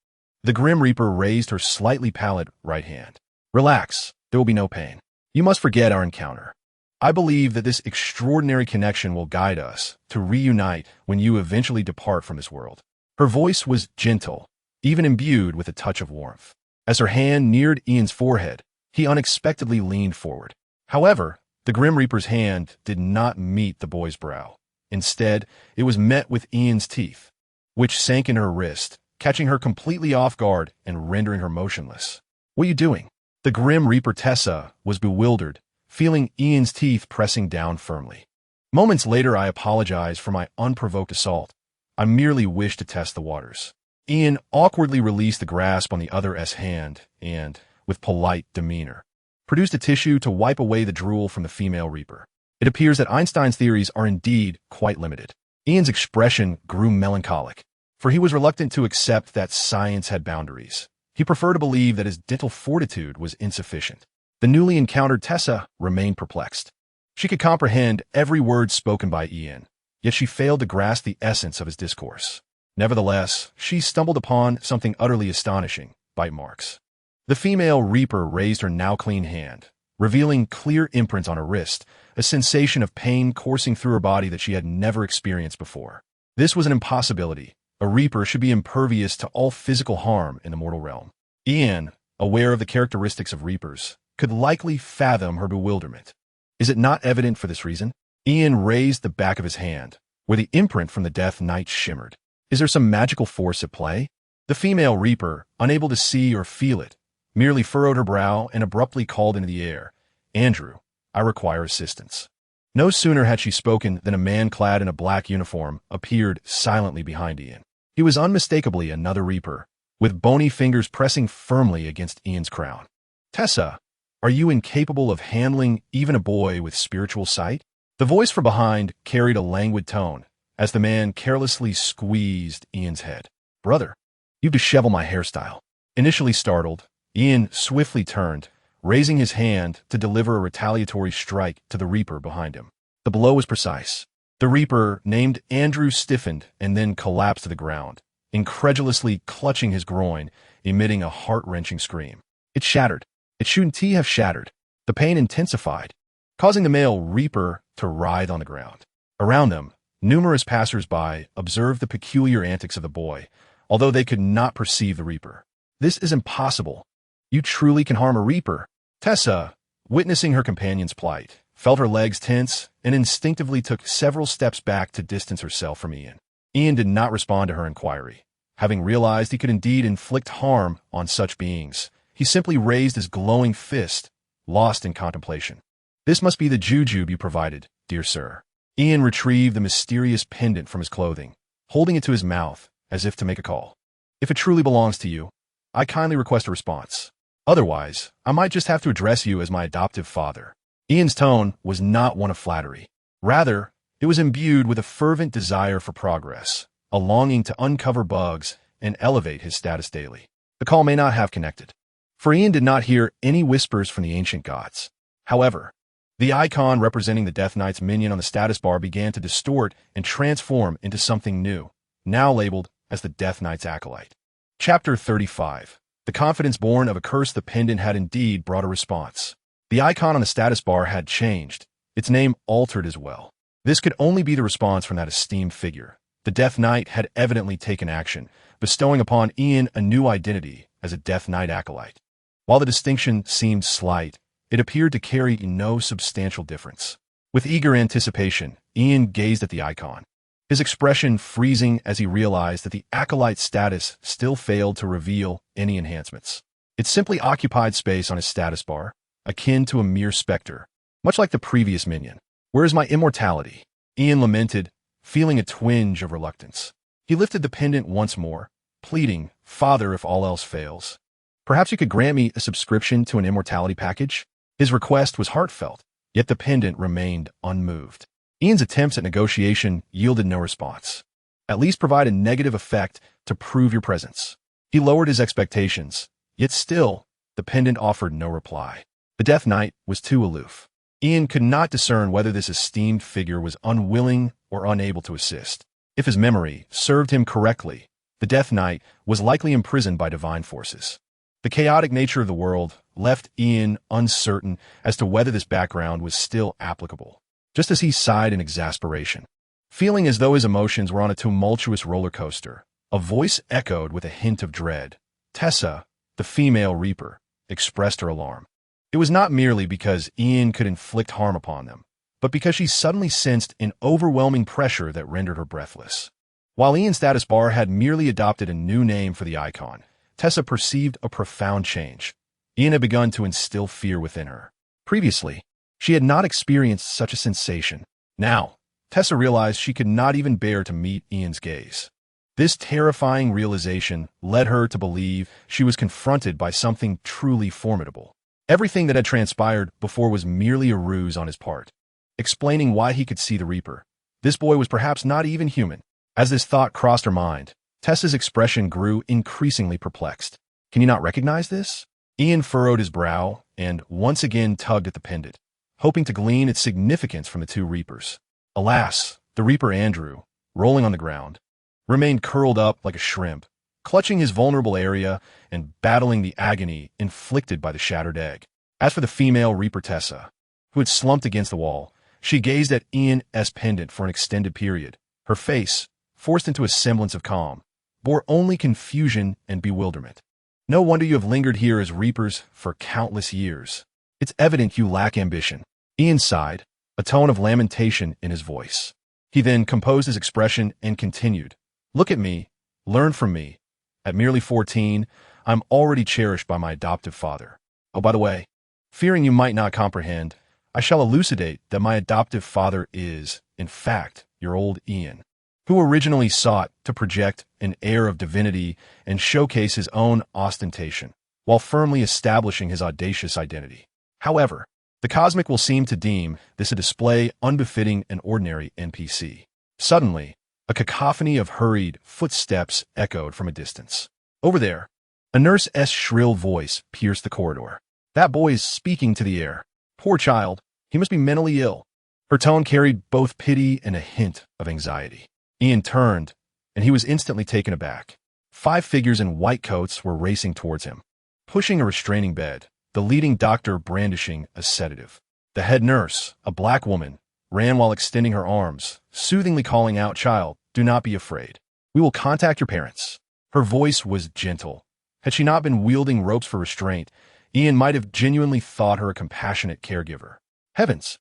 The Grim Reaper raised her slightly pallid right hand. Relax, there will be no pain. You must forget our encounter. I believe that this extraordinary connection will guide us to reunite when you eventually depart from this world. Her voice was gentle, even imbued with a touch of warmth. As her hand neared Ian's forehead, he unexpectedly leaned forward. However, the Grim Reaper's hand did not meet the boy's brow. Instead, it was met with Ian's teeth, which sank in her wrist, catching her completely off guard and rendering her motionless. What are you doing? The Grim Reaper Tessa was bewildered, feeling Ian's teeth pressing down firmly. Moments later, I apologized for my unprovoked assault. I merely wished to test the waters. Ian awkwardly released the grasp on the other's hand and, with polite demeanor, produced a tissue to wipe away the drool from the female Reaper. It appears that Einstein's theories are indeed quite limited. Ian's expression grew melancholic, for he was reluctant to accept that science had boundaries. He preferred to believe that his dental fortitude was insufficient. The newly encountered Tessa remained perplexed. She could comprehend every word spoken by Ian, yet she failed to grasp the essence of his discourse. Nevertheless, she stumbled upon something utterly astonishing: bite marks. The female Reaper raised her now clean hand, revealing clear imprints on her wrist, a sensation of pain coursing through her body that she had never experienced before. This was an impossibility. A Reaper should be impervious to all physical harm in the mortal realm. Ian, aware of the characteristics of Reapers, could likely fathom her bewilderment. Is it not evident for this reason? Ian raised the back of his hand, where the imprint from the Death Knight shimmered. Is there some magical force at play? The female Reaper, unable to see or feel it, merely furrowed her brow and abruptly called into the air, Andrew, I require assistance. No sooner had she spoken than a man clad in a black uniform appeared silently behind Ian. He was unmistakably another Reaper, with bony fingers pressing firmly against Ian's crown. Tessa, are you incapable of handling even a boy with spiritual sight? The voice from behind carried a languid tone, as the man carelessly squeezed Ian's head. Brother, you've disheveled my hairstyle. Initially startled, Ian swiftly turned, raising his hand to deliver a retaliatory strike to the Reaper behind him. The blow was precise. The Reaper, named Andrew, stiffened and then collapsed to the ground, incredulously clutching his groin, emitting a heart-wrenching scream. It shattered. It shouldn't have shattered. The pain intensified, causing the male Reaper to writhe on the ground. Around them, numerous passers-by observed the peculiar antics of the boy, although they could not perceive the Reaper. This is impossible. You truly can harm a Reaper. Tessa, witnessing her companion's plight, felt her legs tense and instinctively took several steps back to distance herself from Ian. Ian did not respond to her inquiry. Having realized he could indeed inflict harm on such beings, he simply raised his glowing fist, lost in contemplation. This must be the jujube you provided, dear sir. Ian retrieved the mysterious pendant from his clothing, holding it to his mouth as if to make a call. If it truly belongs to you, I kindly request a response. Otherwise, I might just have to address you as my adoptive father. Ian's tone was not one of flattery. Rather, it was imbued with a fervent desire for progress, a longing to uncover bugs and elevate his status daily. The call may not have connected, for Ian did not hear any whispers from the ancient gods. However, the icon representing the Death Knight's minion on the status bar began to distort and transform into something new, now labeled as the Death Knight's acolyte. Chapter 35. The confidence born of a curse. The pendant had indeed brought a response. The icon on the status bar had changed, its name altered as well. This could only be the response from that esteemed figure. The Death Knight had evidently taken action, bestowing upon Ian a new identity as a Death Knight acolyte. While the distinction seemed slight, it appeared to carry no substantial difference. With eager anticipation, Ian gazed at the icon, his expression freezing as he realized that the acolyte's status still failed to reveal any enhancements. It simply occupied space on his status bar, akin to a mere specter, much like the previous minion. Where is my immortality? Ian lamented, feeling a twinge of reluctance. He lifted the pendant once more, pleading, "Father, if all else fails, perhaps you could grant me a subscription to an immortality package?" His request was heartfelt, yet the pendant remained unmoved. Ian's attempts at negotiation yielded no response. At least provide a negative effect to prove your presence. He lowered his expectations, yet still, the pendant offered no reply. The Death Knight was too aloof. Ian could not discern whether this esteemed figure was unwilling or unable to assist. If his memory served him correctly, the Death Knight was likely imprisoned by divine forces. The chaotic nature of the world left Ian uncertain as to whether this background was still applicable, just as he sighed in exasperation. Feeling as though his emotions were on a tumultuous roller coaster, a voice echoed with a hint of dread. Tessa, the female Reaper, expressed her alarm. It was not merely because Ian could inflict harm upon them, but because she suddenly sensed an overwhelming pressure that rendered her breathless. While Ian's status bar had merely adopted a new name for the icon, Tessa perceived a profound change. Ian had begun to instill fear within her. Previously, she had not experienced such a sensation. Now, Tessa realized she could not even bear to meet Ian's gaze. This terrifying realization led her to believe she was confronted by something truly formidable. Everything that had transpired before was merely a ruse on his part, explaining why he could see the Reaper. This boy was perhaps not even human. As this thought crossed her mind, Tessa's expression grew increasingly perplexed. Can you not recognize this? Ian furrowed his brow and once again tugged at the pendant, hoping to glean its significance from the two Reapers. Alas, the Reaper Andrew, rolling on the ground, remained curled up like a shrimp, clutching his vulnerable area and battling the agony inflicted by the shattered egg. As for the female Reaper Tessa, who had slumped against the wall, she gazed at Ian's pendant for an extended period. Her face, forced into a semblance of calm, bore only confusion and bewilderment. No wonder you have lingered here as Reapers for countless years. It's evident you lack ambition. Ian sighed, a tone of lamentation in his voice. He then composed his expression and continued. Look at me, learn from me. At merely 14, I'm already cherished by my adoptive father. Oh, by the way, fearing you might not comprehend, I shall elucidate that my adoptive father is, in fact, your old Ian, who originally sought to project an air of divinity and showcase his own ostentation, while firmly establishing his audacious identity. However, the Cosmic will seem to deem this a display unbefitting an ordinary NPC. Suddenly, a cacophony of hurried footsteps echoed from a distance. Over there, a nurse's shrill voice pierced the corridor. That boy is speaking to the air. Poor child, he must be mentally ill. Her tone carried both pity and a hint of anxiety. Ian turned, and he was instantly taken aback. 5 figures in white coats were racing towards him, pushing a restraining bed, the leading doctor brandishing a sedative. The head nurse, a black woman, ran while extending her arms, soothingly calling out, "Child, do not be afraid. We will contact your parents." Her voice was gentle. Had she not been wielding ropes for restraint, Ian might have genuinely thought her a compassionate caregiver. Heavens!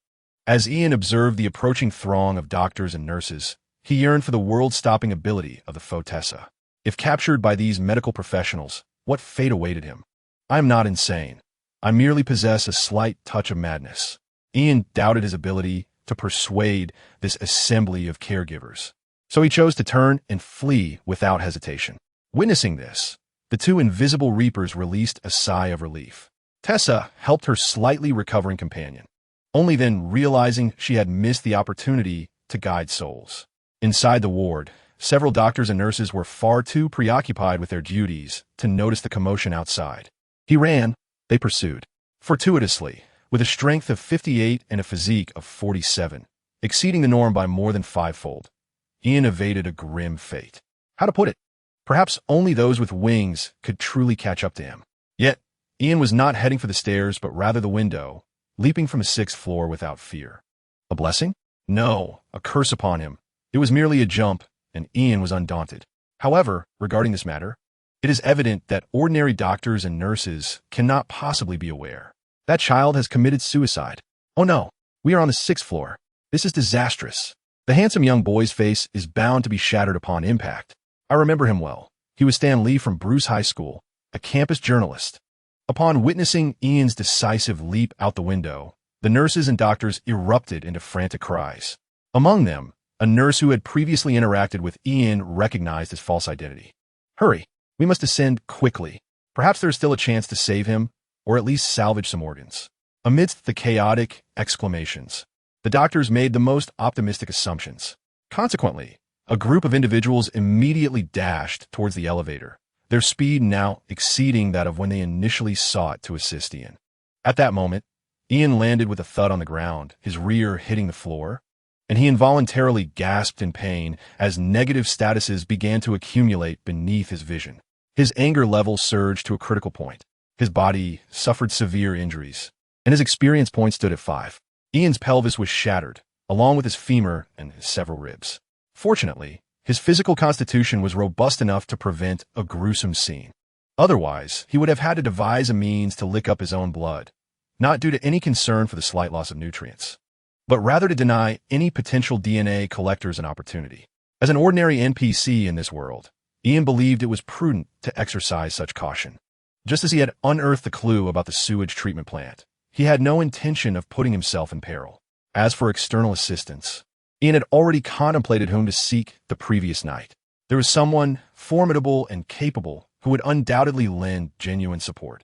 As Ian observed the approaching throng of doctors and nurses, he yearned for the world-stopping ability of the foe Tessa. If captured by these medical professionals, what fate awaited him? I am not insane. I merely possess a slight touch of madness. Ian doubted his ability to persuade this assembly of caregivers, so he chose to turn and flee without hesitation. Witnessing this, The two invisible reapers released a sigh of relief. Tessa helped her slightly recovering companion, only then realizing she had missed the opportunity to guide souls. Inside the ward, several doctors and nurses were far too preoccupied with their duties to notice the commotion outside. He ran, they pursued. Fortuitously, with a strength of 58 and a physique of 47, exceeding the norm by more than fivefold, Ian evaded a grim fate. How to put it? Perhaps only those with wings could truly catch up to him. Yet, Ian was not heading for the stairs but rather the window, leaping from a sixth floor without fear. A blessing? No, a curse upon him. It was merely a jump, and Ian was undaunted. However, regarding this matter, it is evident that ordinary doctors and nurses cannot possibly be aware. That child has committed suicide. Oh no, we are on the sixth floor. This is disastrous. The handsome young boy's face is bound to be shattered upon impact. I remember him well. He was Stan Lee from Bruce High School, a campus journalist. Upon witnessing Ian's decisive leap out the window, the nurses and doctors erupted into frantic cries. Among them, a nurse who had previously interacted with Ian recognized his false identity. Hurry, we must descend quickly. Perhaps there is still a chance to save him, or at least salvage some organs. Amidst the chaotic exclamations, the doctors made the most optimistic assumptions. Consequently, a group of individuals immediately dashed towards the elevator, their speed now exceeding that of when they initially sought to assist Ian. At that moment, Ian landed with a thud on the ground, his rear hitting the floor, and he involuntarily gasped in pain as negative statuses began to accumulate beneath his vision. His anger level surged to a critical point. His body suffered severe injuries, and his experience point stood at 5. Ian's pelvis was shattered, along with his femur and his several ribs. Fortunately, his physical constitution was robust enough to prevent a gruesome scene. Otherwise, he would have had to devise a means to lick up his own blood, not due to any concern for the slight loss of nutrients, but rather to deny any potential DNA collectors an opportunity. As an ordinary NPC in this world, Ian believed it was prudent to exercise such caution. Just as he had unearthed the clue about the sewage treatment plant, he had no intention of putting himself in peril. As for external assistance, Ian had already contemplated whom to seek the previous night. There was someone formidable and capable who would undoubtedly lend genuine support.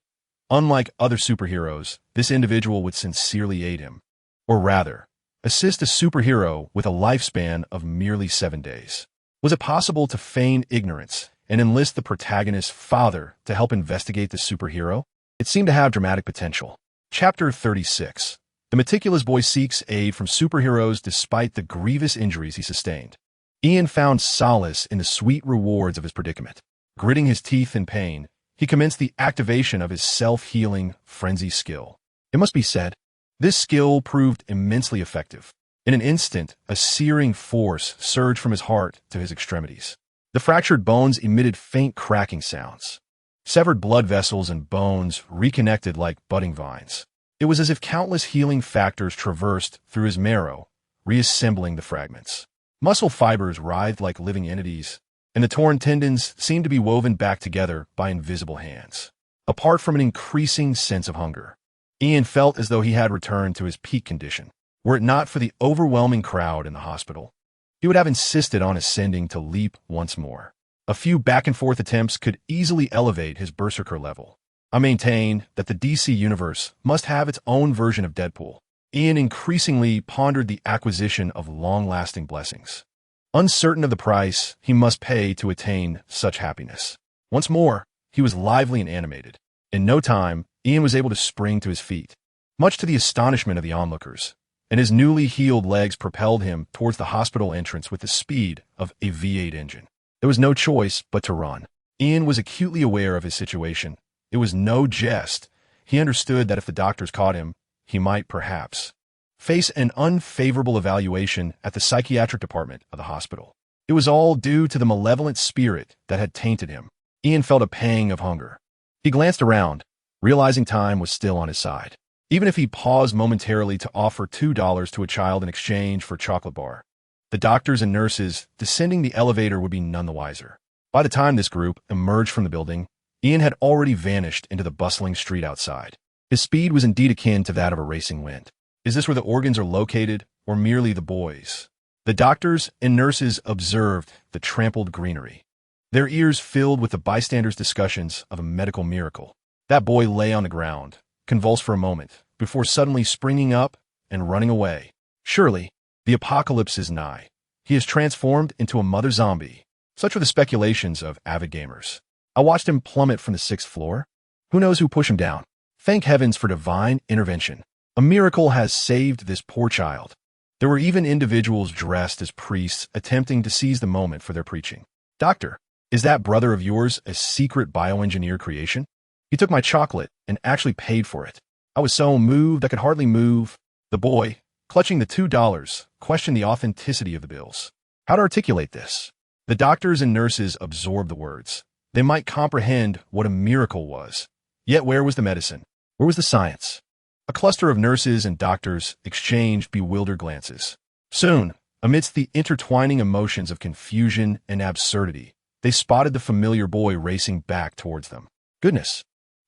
Unlike other superheroes, this individual would sincerely aid him, or rather, assist a superhero with a lifespan of merely 7 days. Was it possible to feign ignorance and enlist the protagonist's father to help investigate the superhero? It seemed to have dramatic potential. Chapter 36. The meticulous boy seeks aid from superheroes despite the grievous injuries he sustained. Ian found solace in the sweet rewards of his predicament. Gritting his teeth in pain, he commenced the activation of his self-healing frenzy skill. It must be said, this skill proved immensely effective. In an instant, a searing force surged from his heart to his extremities. The fractured bones emitted faint cracking sounds. Severed blood vessels and bones reconnected like budding vines. It was as if countless healing factors traversed through his marrow, reassembling the fragments. Muscle fibers writhed like living entities, and the torn tendons seemed to be woven back together by invisible hands. Apart from an increasing sense of hunger, Ian felt as though he had returned to his peak condition. Were it not for the overwhelming crowd in the hospital, he would have insisted on ascending to leap once more. A few back-and-forth attempts could easily elevate his berserker level. I maintain that the DC universe must have its own version of Deadpool. Ian increasingly pondered the acquisition of long-lasting blessings. Uncertain of the price he must pay to attain such happiness. Once more, he was lively and animated. In no time, Ian was able to spring to his feet, much to the astonishment of the onlookers, and his newly healed legs propelled him towards the hospital entrance with the speed of a V8 engine. There was no choice but to run. Ian was acutely aware of his situation. It was no jest. He understood that if the doctors caught him, he might perhaps face an unfavorable evaluation at the psychiatric department of the hospital. It was all due to the malevolent spirit that had tainted him. Ian felt a pang of hunger. He glanced around, realizing time was still on his side. Even if he paused momentarily to offer $2 to a child in exchange for a chocolate bar, the doctors and nurses descending the elevator would be none the wiser. By the time this group emerged from the building, Ian had already vanished into the bustling street outside. His speed was indeed akin to that of a racing wind. Is this where the organs are located, or merely the boys? The doctors and nurses observed the trampled greenery. their ears filled with the bystanders' discussions of a medical miracle. That boy lay on the ground, convulsed for a moment, before suddenly springing up and running away. Surely, the apocalypse is nigh. He is transformed into a mother zombie. Such were the speculations of avid gamers. I watched him plummet from the 6th floor. Who knows who pushed him down? Thank heavens for divine intervention. A miracle has saved this poor child. There were even individuals dressed as priests attempting to seize the moment for their preaching. Doctor, is that brother of yours a secret bioengineer creation? He took my chocolate and actually paid for it. I was so moved I could hardly move. The boy, clutching the $2, questioned the authenticity of the bills. How to articulate this? The doctors and nurses absorbed the words. They might comprehend what a miracle was. Yet where was the medicine? Where was the science? A cluster of nurses and doctors exchanged bewildered glances. Soon, amidst the intertwining emotions of confusion and absurdity, they spotted the familiar boy racing back towards them. Goodness,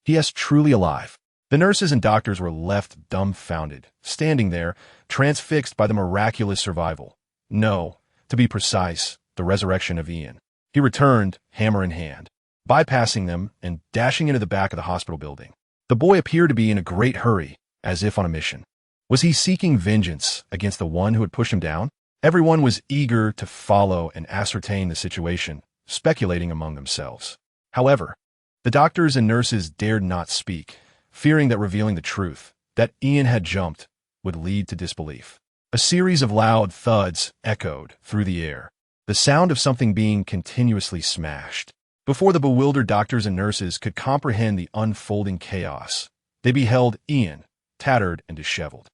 he is truly alive. The nurses and doctors were left dumbfounded, standing there, transfixed by the miraculous survival. No, to be precise, the resurrection of Ian. He returned, hammer in hand, bypassing them and dashing into the back of the hospital building. The boy appeared to be in a great hurry, as if on a mission. Was he seeking vengeance against the one who had pushed him down? Everyone was eager to follow and ascertain the situation, speculating among themselves. However, the doctors and nurses dared not speak, fearing that revealing the truth, that Ian had jumped, would lead to disbelief. A series of loud thuds echoed through the air, the sound of something being continuously smashed. Before the bewildered doctors and nurses could comprehend the unfolding chaos, they beheld Ian, tattered and disheveled,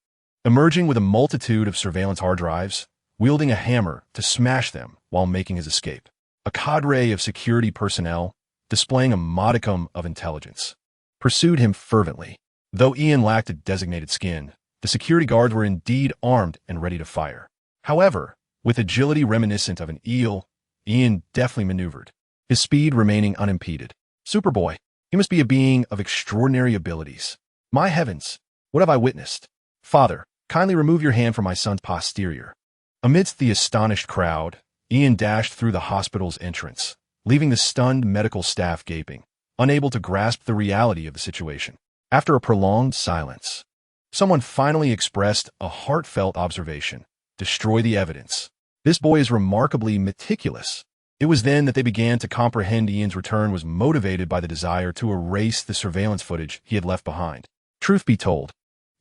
emerging with a multitude of surveillance hard drives, wielding a hammer to smash them while making his escape. A cadre of security personnel, displaying a modicum of intelligence, pursued him fervently. Though Ian lacked a designated skin, the security guards were indeed armed and ready to fire. However, with agility reminiscent of an eel, Ian deftly maneuvered, his speed remaining unimpeded. Superboy, he must be a being of extraordinary abilities. My heavens, what have I witnessed? Father, kindly remove your hand from my son's posterior. Amidst the astonished crowd, Ian dashed through the hospital's entrance, leaving the stunned medical staff gaping, unable to grasp the reality of the situation. After a prolonged silence, someone finally expressed a heartfelt observation. Destroy the evidence. This boy is remarkably meticulous. It was then that they began to comprehend Ian's return was motivated by the desire to erase the surveillance footage he had left behind. Truth be told,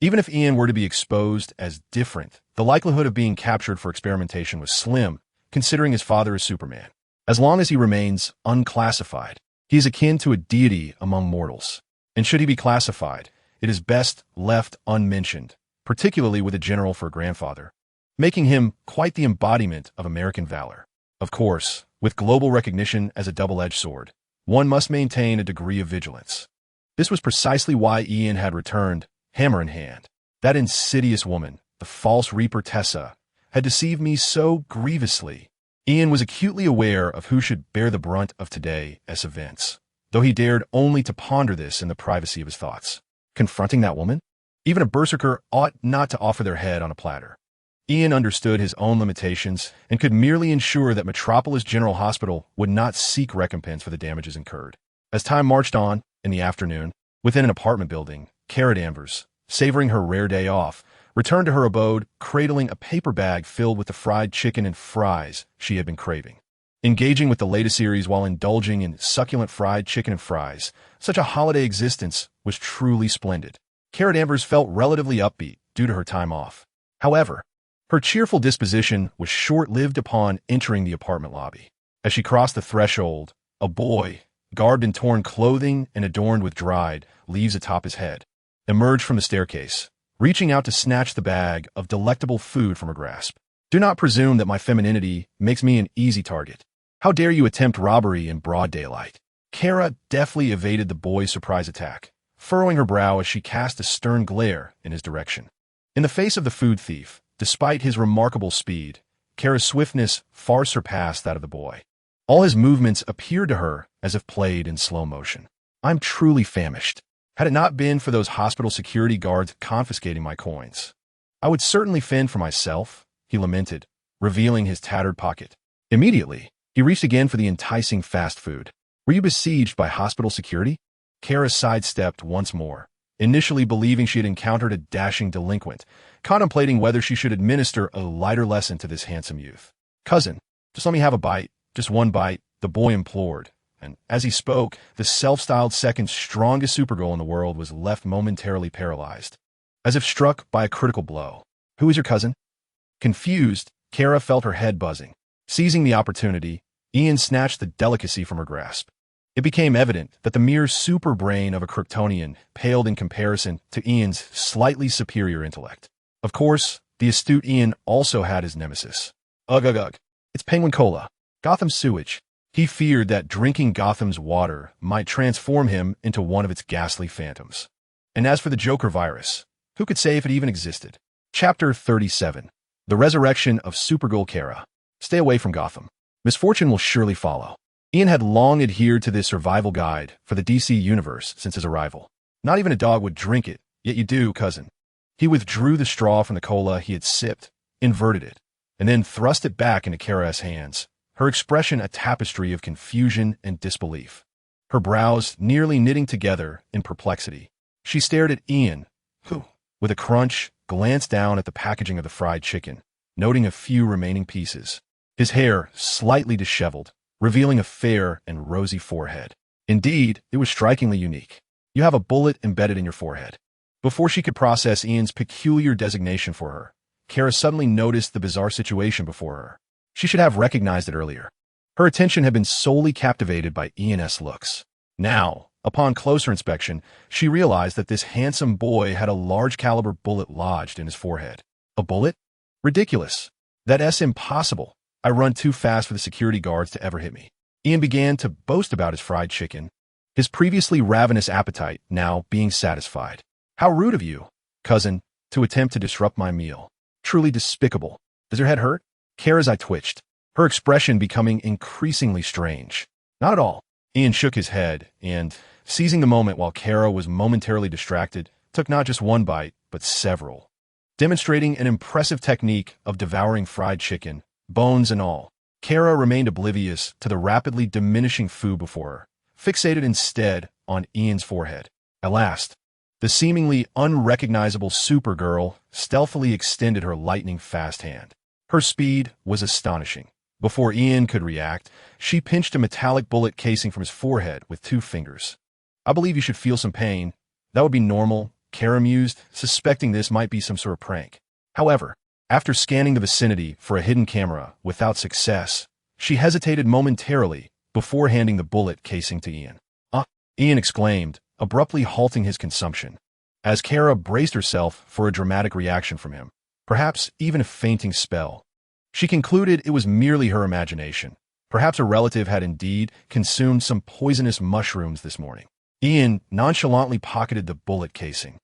even if Ian were to be exposed as different, the likelihood of being captured for experimentation was slim, considering his father is Superman. As long as he remains unclassified, he is akin to a deity among mortals. And should he be classified, it is best left unmentioned, particularly with a general for a grandfather, making him quite the embodiment of American valor. Of course, with global recognition as a double-edged sword, one must maintain a degree of vigilance. This was precisely why Ian had returned, hammer in hand. That insidious woman, the false reaper Tessa, had deceived me so grievously. Ian was acutely aware of who should bear the brunt of today's events, though he dared only to ponder this in the privacy of his thoughts. Confronting that woman? Even a berserker ought not to offer their head on a platter. Ian understood his own limitations and could merely ensure that Metropolis General Hospital would not seek recompense for the damages incurred. As time marched on, in the afternoon, within an apartment building, Cara Danvers, savoring her rare day off, returned to her abode, cradling a paper bag filled with the fried chicken and fries she had been craving. Engaging with the latest series while indulging in succulent fried chicken and fries, such a holiday existence was truly splendid. Cara Danvers felt relatively upbeat due to her time off. However, her cheerful disposition was short-lived upon entering the apartment lobby. As she crossed the threshold, a boy, garbed in torn clothing and adorned with dried leaves atop his head, emerged from the staircase, reaching out to snatch the bag of delectable food from her grasp. Do not presume that my femininity makes me an easy target. How dare you attempt robbery in broad daylight? Cara deftly evaded the boy's surprise attack, furrowing her brow as she cast a stern glare in his direction. In the face of the food thief, despite his remarkable speed, Cara's swiftness far surpassed that of the boy. All his movements appeared to her as if played in slow motion. I'm truly famished. Had it not been for those hospital security guards confiscating my coins, I would certainly fend for myself, he lamented, revealing his tattered pocket. Immediately, He reached again for the enticing fast food. Were you besieged by hospital security? Kara sidestepped once more, initially believing she had encountered a dashing delinquent, contemplating whether she should administer a lighter lesson to this handsome youth. Cousin, just let me have a bite, just one bite, the boy implored. And as he spoke, the self-styled second strongest Supergirl in the world was left momentarily paralyzed, as if struck by a critical blow. Who is your cousin? Confused, Kara felt her head buzzing. Seizing the opportunity, Ian snatched the delicacy from her grasp. It became evident that the mere super brain of a Kryptonian paled in comparison to Ian's slightly superior intellect. Of course, the astute Ian also had his nemesis. Ugh, ugh, ugh. It's Penguin Cola, Gotham's sewage. He feared that drinking Gotham's water might transform him into one of its ghastly phantoms. And as for the Joker virus, who could say if it even existed? Chapter 37. The Resurrection of Supergirl Kara. Stay away from Gotham. Misfortune will surely follow. Ian had long adhered to this survival guide for the DC universe since his arrival. Not even a dog would drink it, yet you do, cousin. He withdrew the straw from the cola he had sipped, inverted it, and then thrust it back into Kara's hands, her expression a tapestry of confusion and disbelief. Her brows nearly knitting together in perplexity. She stared at Ian, who, with a crunch, glanced down at the packaging of the fried chicken, noting a few remaining pieces. His hair slightly disheveled, revealing a fair and rosy forehead. Indeed, it was strikingly unique. You have a bullet embedded in your forehead. Before she could process Ian's peculiar designation for her, Kara suddenly noticed the bizarre situation before her. She should have recognized it earlier. Her attention had been solely captivated by Ian's looks. Now, upon closer inspection, she realized that this handsome boy had a large-caliber bullet lodged in his forehead. A bullet? Ridiculous. That's impossible. I run too fast for the security guards to ever hit me. Ian began to boast about his fried chicken, his previously ravenous appetite now being satisfied. How rude of you, cousin, to attempt to disrupt my meal. Truly despicable. Does your head hurt? Kara's eye twitched, her expression becoming increasingly strange. Not at all. Ian shook his head and, seizing the moment while Kara was momentarily distracted, took not just one bite, but several. Demonstrating an impressive technique of devouring fried chicken, bones and all, Kara remained oblivious to the rapidly diminishing food before her, fixated instead on Ian's forehead. At last, the seemingly unrecognizable Supergirl stealthily extended her lightning-fast hand. Her speed was astonishing. Before Ian could react, she pinched a metallic bullet casing from his forehead with 2 fingers. I believe you should feel some pain. That would be normal, Kara mused, suspecting this might be some sort of prank. However, after scanning the vicinity for a hidden camera without success, she hesitated momentarily before handing the bullet casing to Ian. Ian exclaimed, abruptly halting his consumption, as Kara braced herself for a dramatic reaction from him, perhaps even a fainting spell. She concluded it was merely her imagination. Perhaps a relative had indeed consumed some poisonous mushrooms this morning. Ian nonchalantly pocketed the bullet casing,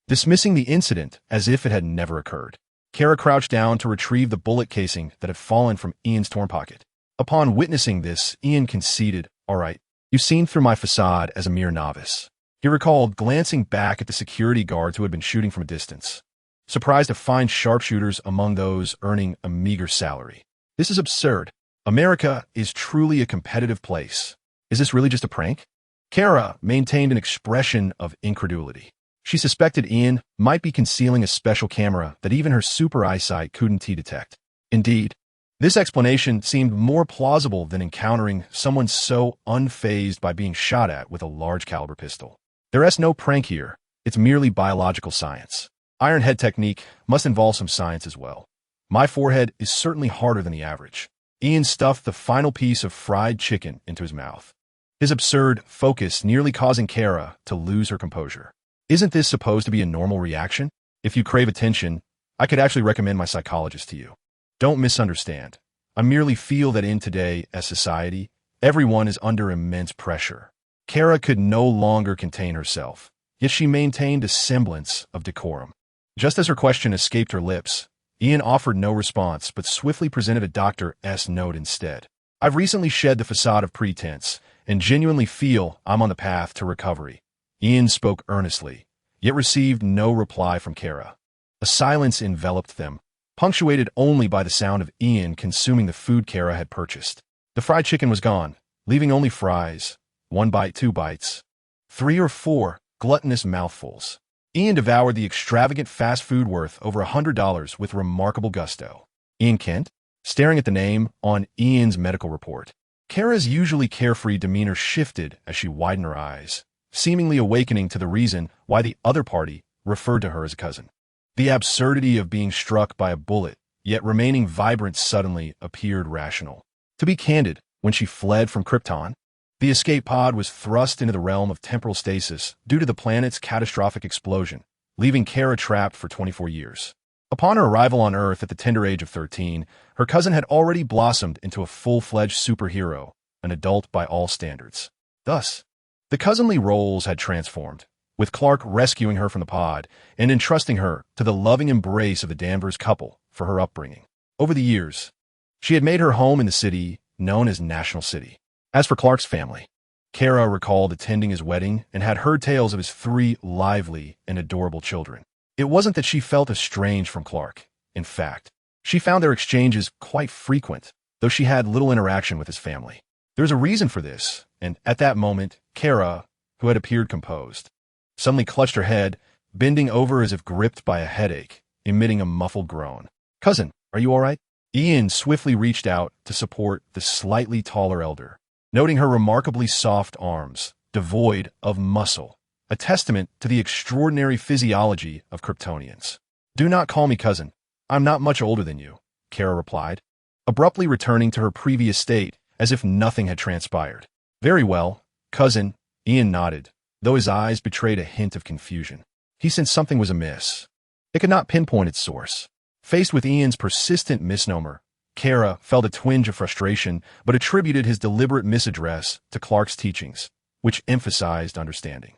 dismissing the incident as if it had never occurred. Kara crouched down to retrieve the bullet casing that had fallen from Ian's torn pocket. Upon witnessing this, Ian conceded, "All right, you've seen through my facade as a mere novice." He recalled glancing back at the security guards who had been shooting from a distance, surprised to find sharpshooters among those earning a meager salary. This is absurd. America is truly a competitive place. Is this really just a prank? Kara maintained an expression of incredulity. She suspected Ian might be concealing a special camera that even her super eyesight couldn't detect. Indeed, this explanation seemed more plausible than encountering someone so unfazed by being shot at with a large-caliber pistol. There's no prank here. It's merely biological science. Iron head technique must involve some science as well. My forehead is certainly harder than the average. Ian stuffed the final piece of fried chicken into his mouth, his absurd focus nearly causing Kara to lose her composure. Isn't this supposed to be a normal reaction? If you crave attention, I could actually recommend my psychologist to you. Don't misunderstand. I merely feel that in today, as society, everyone is under immense pressure. Kara could no longer contain herself, yet she maintained a semblance of decorum. Just as her question escaped her lips, Ian offered no response but swiftly presented a Dr. S. note instead. I've recently shed the facade of pretense and genuinely feel I'm on the path to recovery. Ian spoke earnestly, yet received no reply from Kara. A silence enveloped them, punctuated only by the sound of Ian consuming the food Kara had purchased. The fried chicken was gone, leaving only fries. 1 bite, 2 bites. 3 or 4 gluttonous mouthfuls. Ian devoured the extravagant fast food worth over $100 with remarkable gusto. Ian Kent? Staring at the name on Ian's medical report. Kara's usually carefree demeanor shifted as she widened her eyes, seemingly awakening to the reason why the other party referred to her as a cousin. The absurdity of being struck by a bullet, yet remaining vibrant suddenly appeared rational. To be candid, when she fled from Krypton, the escape pod was thrust into the realm of temporal stasis due to the planet's catastrophic explosion, leaving Kara trapped for 24 years. Upon her arrival on Earth at the tender age of 13, her cousin had already blossomed into a full-fledged superhero, an adult by all standards. Thus, the cousinly roles had transformed, with Clark rescuing her from the pod and entrusting her to the loving embrace of the Danvers couple for her upbringing. Over the years, she had made her home in the city known as National City. As for Clark's family, Kara recalled attending his wedding and had heard tales of his 3 lively and adorable children. It wasn't that she felt estranged from Clark. In fact, she found their exchanges quite frequent, though she had little interaction with his family. There's a reason for this, and at that moment, Kara, who had appeared composed, suddenly clutched her head, bending over as if gripped by a headache, emitting a muffled groan. "Cousin, are you all right?" Ian swiftly reached out to support the slightly taller elder, noting her remarkably soft arms, devoid of muscle, a testament to the extraordinary physiology of Kryptonians. "Do not call me cousin. I'm not much older than you," Kara replied, abruptly returning to her previous state as if nothing had transpired. "Very well, cousin," Ian nodded, though his eyes betrayed a hint of confusion. He sensed something was amiss. It could not pinpoint its source. Faced with Ian's persistent misnomer, Kara felt a twinge of frustration but attributed his deliberate misaddress to Clark's teachings, which emphasized understanding.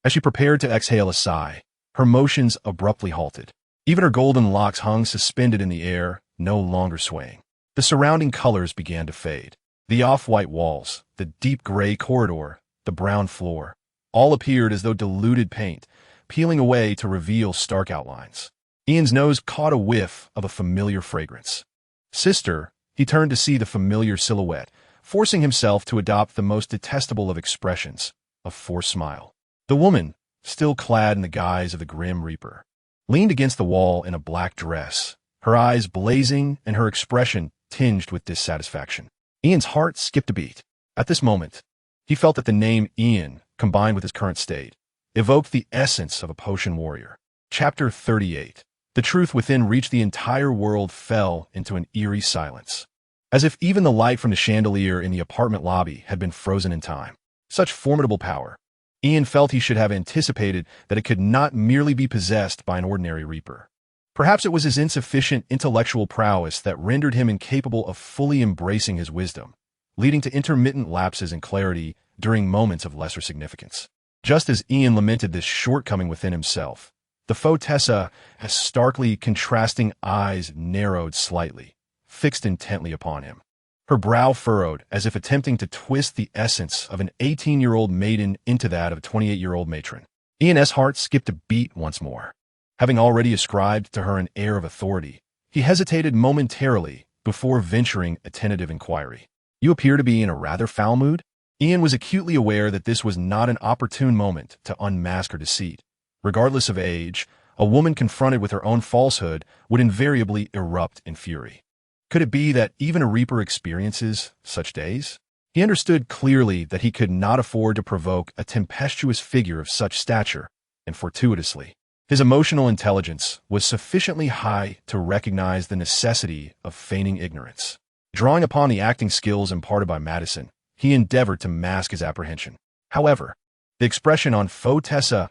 As she prepared to exhale a sigh, her motions abruptly halted. Even her golden locks hung suspended in the air, no longer swaying. The surrounding colors began to fade. The off-white walls, the deep gray corridor, the brown floor, all appeared as though diluted paint, peeling away to reveal stark outlines. Ian's nose caught a whiff of a familiar fragrance. "Sister," he turned to see the familiar silhouette, forcing himself to adopt the most detestable of expressions, a forced smile. The woman, still clad in the guise of the Grim Reaper, leaned against the wall in a black dress, her eyes blazing and her expression tinged with dissatisfaction. Ian's heart skipped a beat. At this moment, he felt that the name Ian, combined with his current state, evoked the essence of a potion warrior. Chapter 38. The truth within reached the entire world fell into an eerie silence, as if even the light from the chandelier in the apartment lobby had been frozen in time. Such formidable power. Ian felt he should have anticipated that it could not merely be possessed by an ordinary Reaper. Perhaps it was his insufficient intellectual prowess that rendered him incapable of fully embracing his wisdom, leading to intermittent lapses in clarity during moments of lesser significance. Just as Ian lamented this shortcoming within himself, the Fodder, as starkly contrasting eyes narrowed slightly, fixed intently upon him. Her brow furrowed as if attempting to twist the essence of an 18-year-old maiden into that of a 28-year-old matron. Ian's heart skipped a beat once more. Having already ascribed to her an air of authority, he hesitated momentarily before venturing a tentative inquiry. "You appear to be in a rather foul mood?" Ian was acutely aware that this was not an opportune moment to unmask her deceit. Regardless of age, a woman confronted with her own falsehood would invariably erupt in fury. Could it be that even a Reaper experiences such days? He understood clearly that he could not afford to provoke a tempestuous figure of such stature, and fortuitously, his emotional intelligence was sufficiently high to recognize the necessity of feigning ignorance. Drawing upon the acting skills imparted by Madison, he endeavored to mask his apprehension. However, the expression on Fodder's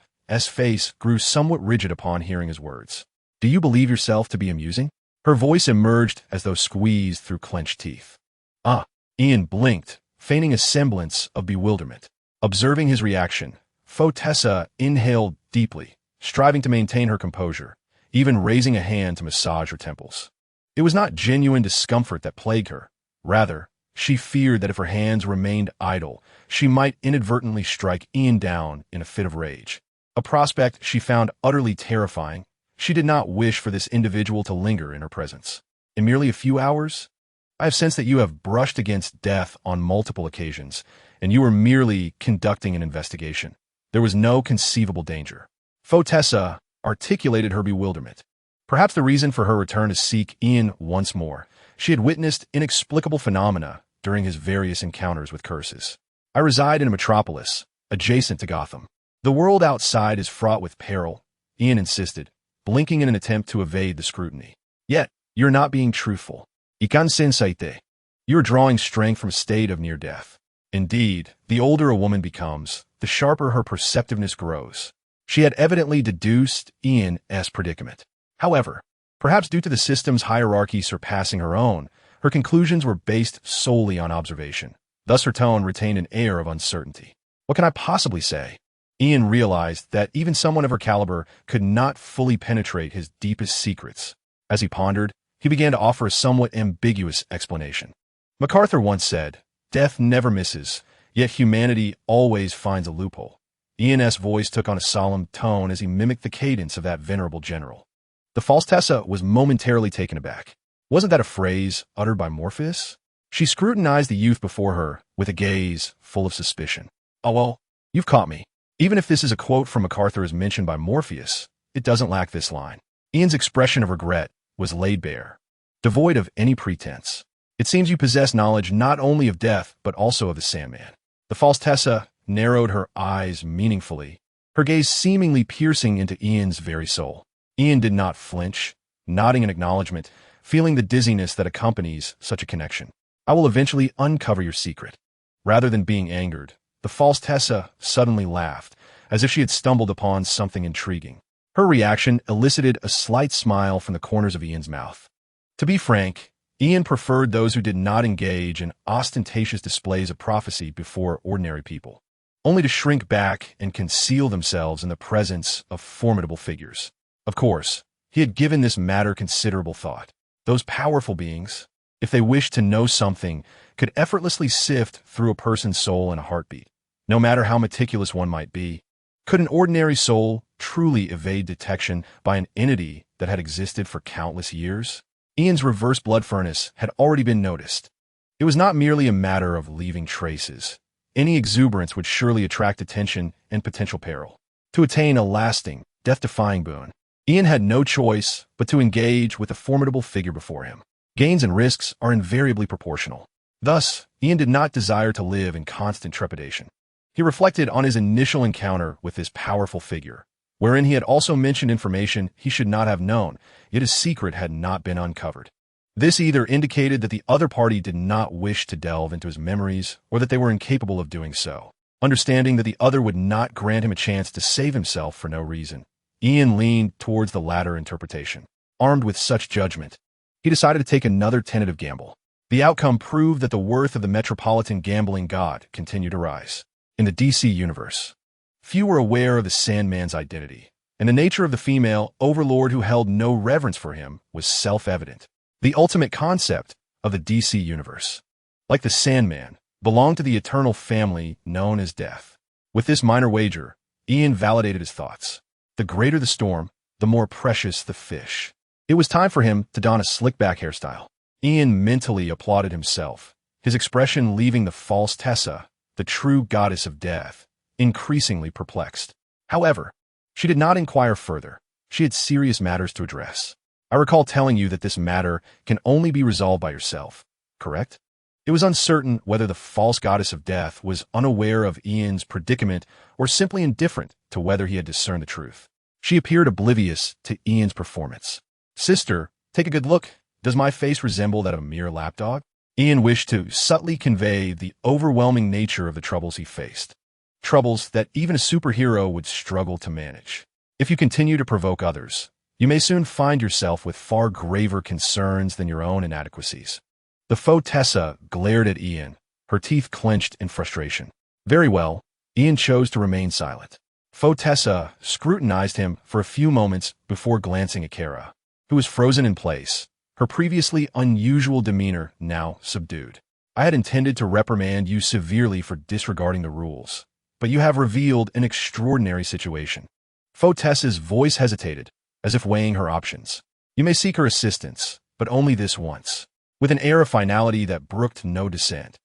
face grew somewhat rigid upon hearing his words. "Do you believe yourself to be amusing?" Her voice emerged as though squeezed through clenched teeth. Ian blinked, feigning a semblance of bewilderment. Observing his reaction, Fodder inhaled deeply, striving to maintain her composure, even raising a hand to massage her temples. It was not genuine discomfort that plagued her. Rather, she feared that if her hands remained idle, she might inadvertently strike Ian down in a fit of rage. A prospect she found utterly terrifying. She did not wish for this individual to linger in her presence. "In merely a few hours? I have sensed that you have brushed against death on multiple occasions, and you were merely conducting an investigation. There was no conceivable danger. Fotessa articulated her bewilderment. Perhaps the reason for her return to seek Ian once more. She had witnessed inexplicable phenomena during his various encounters with curses. I reside in a metropolis, adjacent to Gotham. The world outside is fraught with peril, Ian insisted, blinking in an attempt to evade the scrutiny. Yet, you're not being truthful. Ikan sensaite. You are drawing strength from a state of near death. Indeed, the older a woman becomes, the sharper her perceptiveness grows. She had evidently deduced Ian's predicament. However, perhaps due to the system's hierarchy surpassing her own, her conclusions were based solely on observation. Thus her tone retained an air of uncertainty. What can I possibly say? Ian realized that even someone of her caliber could not fully penetrate his deepest secrets. As he pondered, he began to offer a somewhat ambiguous explanation. MacArthur once said, "Death never misses, yet humanity always finds a loophole." Ian's voice took on a solemn tone as he mimicked the cadence of that venerable general. The false Tessa was momentarily taken aback. Wasn't that a phrase uttered by Morpheus? She scrutinized the youth before her with a gaze full of suspicion. Oh well, you've caught me. Even if this is a quote from MacArthur as mentioned by Morpheus, it doesn't lack this line. Ian's expression of regret was laid bare, devoid of any pretense. It seems you possess knowledge not only of death, but also of the Sandman. The false Tessa narrowed her eyes meaningfully, her gaze seemingly piercing into Ian's very soul. Ian did not flinch, nodding in acknowledgement, feeling the dizziness that accompanies such a connection. I will eventually uncover your secret. Rather than being angered, the false Tessa suddenly laughed, as if she had stumbled upon something intriguing. Her reaction elicited a slight smile from the corners of Ian's mouth. To be frank, Ian preferred those who did not engage in ostentatious displays of prophecy before ordinary people, only to shrink back and conceal themselves in the presence of formidable figures. Of course, he had given this matter considerable thought. Those powerful beings, if they wished to know something, could effortlessly sift through a person's soul in a heartbeat. No matter how meticulous one might be, could an ordinary soul truly evade detection by an entity that had existed for countless years? Ian's reverse blood furnace had already been noticed. It was not merely a matter of leaving traces. Any exuberance would surely attract attention and potential peril. To attain a lasting, death-defying boon, Ian had no choice but to engage with the formidable figure before him. Gains and risks are invariably proportional. Thus, Ian did not desire to live in constant trepidation. He reflected on his initial encounter with this powerful figure, wherein he had also mentioned information he should not have known, yet his secret had not been uncovered. This either indicated that the other party did not wish to delve into his memories, or that they were incapable of doing so. Understanding that the other would not grant him a chance to save himself for no reason, Ian leaned towards the latter interpretation. Armed with such judgment, he decided to take another tentative gamble. The outcome proved that the worth of the metropolitan gambling god continued to rise. In the DC universe, few were aware of the Sandman's identity, and the nature of the female overlord who held no reverence for him was self-evident. The ultimate concept of the DC universe, like the Sandman, belonged to the eternal family known as death. With this minor wager, Ian validated his thoughts. The greater the storm, the more precious the fish. It was time for him to don a slick-back hairstyle. Ian mentally applauded himself, his expression leaving the false Tessa, the true goddess of death, increasingly perplexed. However, she did not inquire further. She had serious matters to address. I recall telling you that this matter can only be resolved by yourself, correct? It was uncertain whether the false goddess of death was unaware of Ian's predicament or simply indifferent to whether he had discerned the truth. She appeared oblivious to Ian's performance. Sister, take a good look. Does my face resemble that of a mere lapdog? Ian wished to subtly convey the overwhelming nature of the troubles he faced. Troubles that even a superhero would struggle to manage. If you continue to provoke others, you may soon find yourself with far graver concerns than your own inadequacies. The faux Tessa glared at Ian, her teeth clenched in frustration. Very well, Ian chose to remain silent. Faux Tessa scrutinized him for a few moments before glancing at Kara, who was frozen in place, her previously unusual demeanor now subdued. I had intended to reprimand you severely for disregarding the rules, but you have revealed an extraordinary situation. Faux Tessa's voice hesitated, as if weighing her options. You may seek her assistance, but only this once. with an air of finality that brooked no dissent.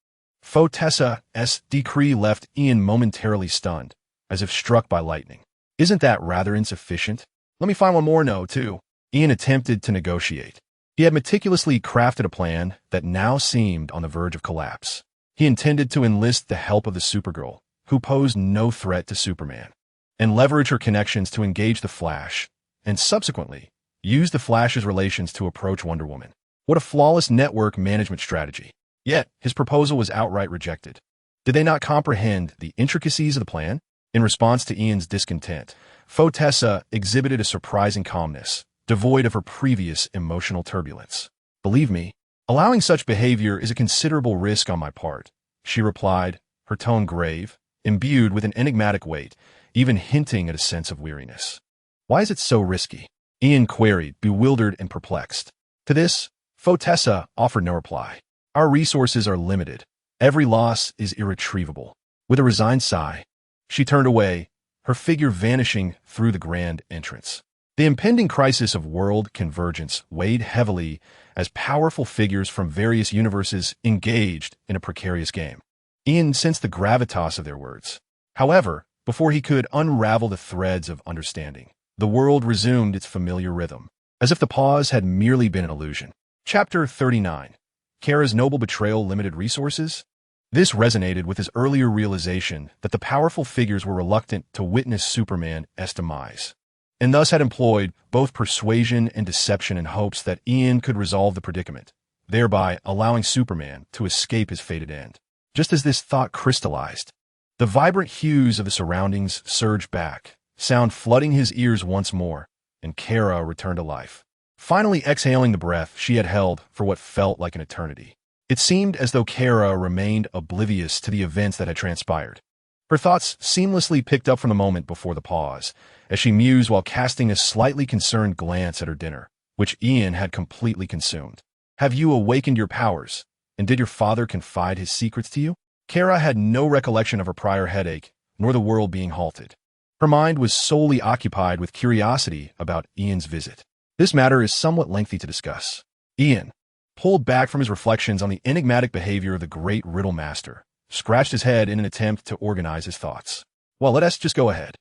Fodder's decree left Ian momentarily stunned, as if struck by lightning. Isn't that rather insufficient? Let me find one more no, too. Ian attempted to negotiate. He had meticulously crafted a plan that now seemed on the verge of collapse. He intended to enlist the help of the Supergirl, who posed no threat to Superman, and leverage her connections to engage the Flash, and subsequently, use the Flash's relations to approach Wonder Woman. What a flawless network management strategy. Yet, his proposal was outright rejected. Did they not comprehend the intricacies of the plan? In response to Ian's discontent, Fodder exhibited a surprising calmness, devoid of her previous emotional turbulence. Believe me, allowing such behavior is a considerable risk on my part, she replied, her tone grave, imbued with an enigmatic weight, even hinting at a sense of weariness. Why is it so risky? Ian queried, bewildered and perplexed. To this, Fodder offered no reply. Our resources are limited. Every loss is irretrievable. With a resigned sigh, she turned away, her figure vanishing through the grand entrance. The impending crisis of world convergence weighed heavily as powerful figures from various universes engaged in a precarious game. Ian sensed the gravitas of their words. However, before he could unravel the threads of understanding, the world resumed its familiar rhythm, as if the pause had merely been an illusion. Chapter 39. Kara's noble betrayal limited resources? This resonated with his earlier realization that the powerful figures were reluctant to witness Superman's demise, and thus had employed both persuasion and deception in hopes that Ian could resolve the predicament, thereby allowing Superman to escape his fated end. Just as this thought crystallized, the vibrant hues of the surroundings surged back, sound flooding his ears once more, and Kara returned to life, finally exhaling the breath she had held for what felt like an eternity. It seemed as though Kara remained oblivious to the events that had transpired. Her thoughts seamlessly picked up from the moment before the pause, as she mused while casting a slightly concerned glance at her dinner, which Ian had completely consumed. Have you awakened your powers, and did your father confide his secrets to you? Kara had no recollection of her prior headache, nor the world being halted. Her mind was solely occupied with curiosity about Ian's visit. This matter is somewhat lengthy to discuss. Ian, pulled back from his reflections on the enigmatic behavior of the great riddle master, scratched his head in an attempt to organize his thoughts. Well, let us just go ahead.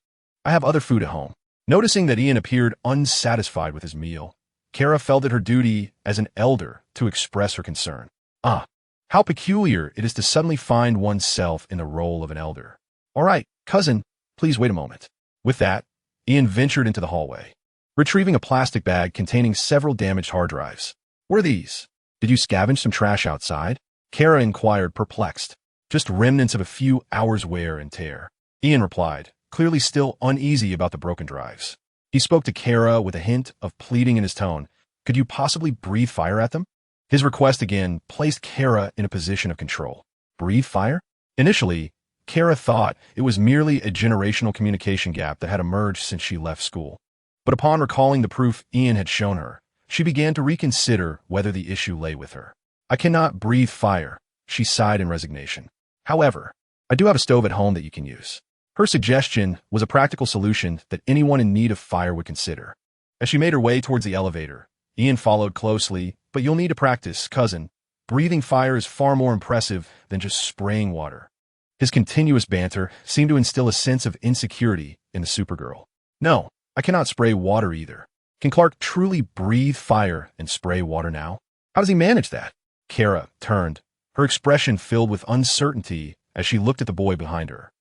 I have other food at home. Noticing that Ian appeared unsatisfied with his meal, Kara felt it her duty as an elder to express her concern. How peculiar it is to suddenly find oneself in the role of an elder. All right, cousin, please wait a moment. With that, Ian ventured into the hallway, retrieving a plastic bag containing several damaged hard drives. What are these? Did you scavenge some trash outside? Kara inquired, perplexed. Just remnants of a few hours' wear and tear. Ian replied, clearly still uneasy about the broken drives. He spoke to Kara with a hint of pleading in his tone. Could you possibly breathe fire at them? His request again placed Kara in a position of control. Breathe fire? Initially, Kara thought it was merely a generational communication gap that had emerged since she left school. But upon recalling the proof Ian had shown her, she began to reconsider whether the issue lay with her. I cannot breathe fire, she sighed in resignation. However, I do have a stove at home that you can use. Her suggestion was a practical solution that anyone in need of fire would consider. As she made her way towards the elevator, Ian followed closely. But you'll need to practice, cousin. Breathing fire is far more impressive than just spraying water. His continuous banter seemed to instill a sense of insecurity in the Supergirl. No, I cannot spray water either. Can Clark truly breathe fire and spray water now? How does he manage that? Kara turned, her expression filled with uncertainty as she looked at the boy behind her.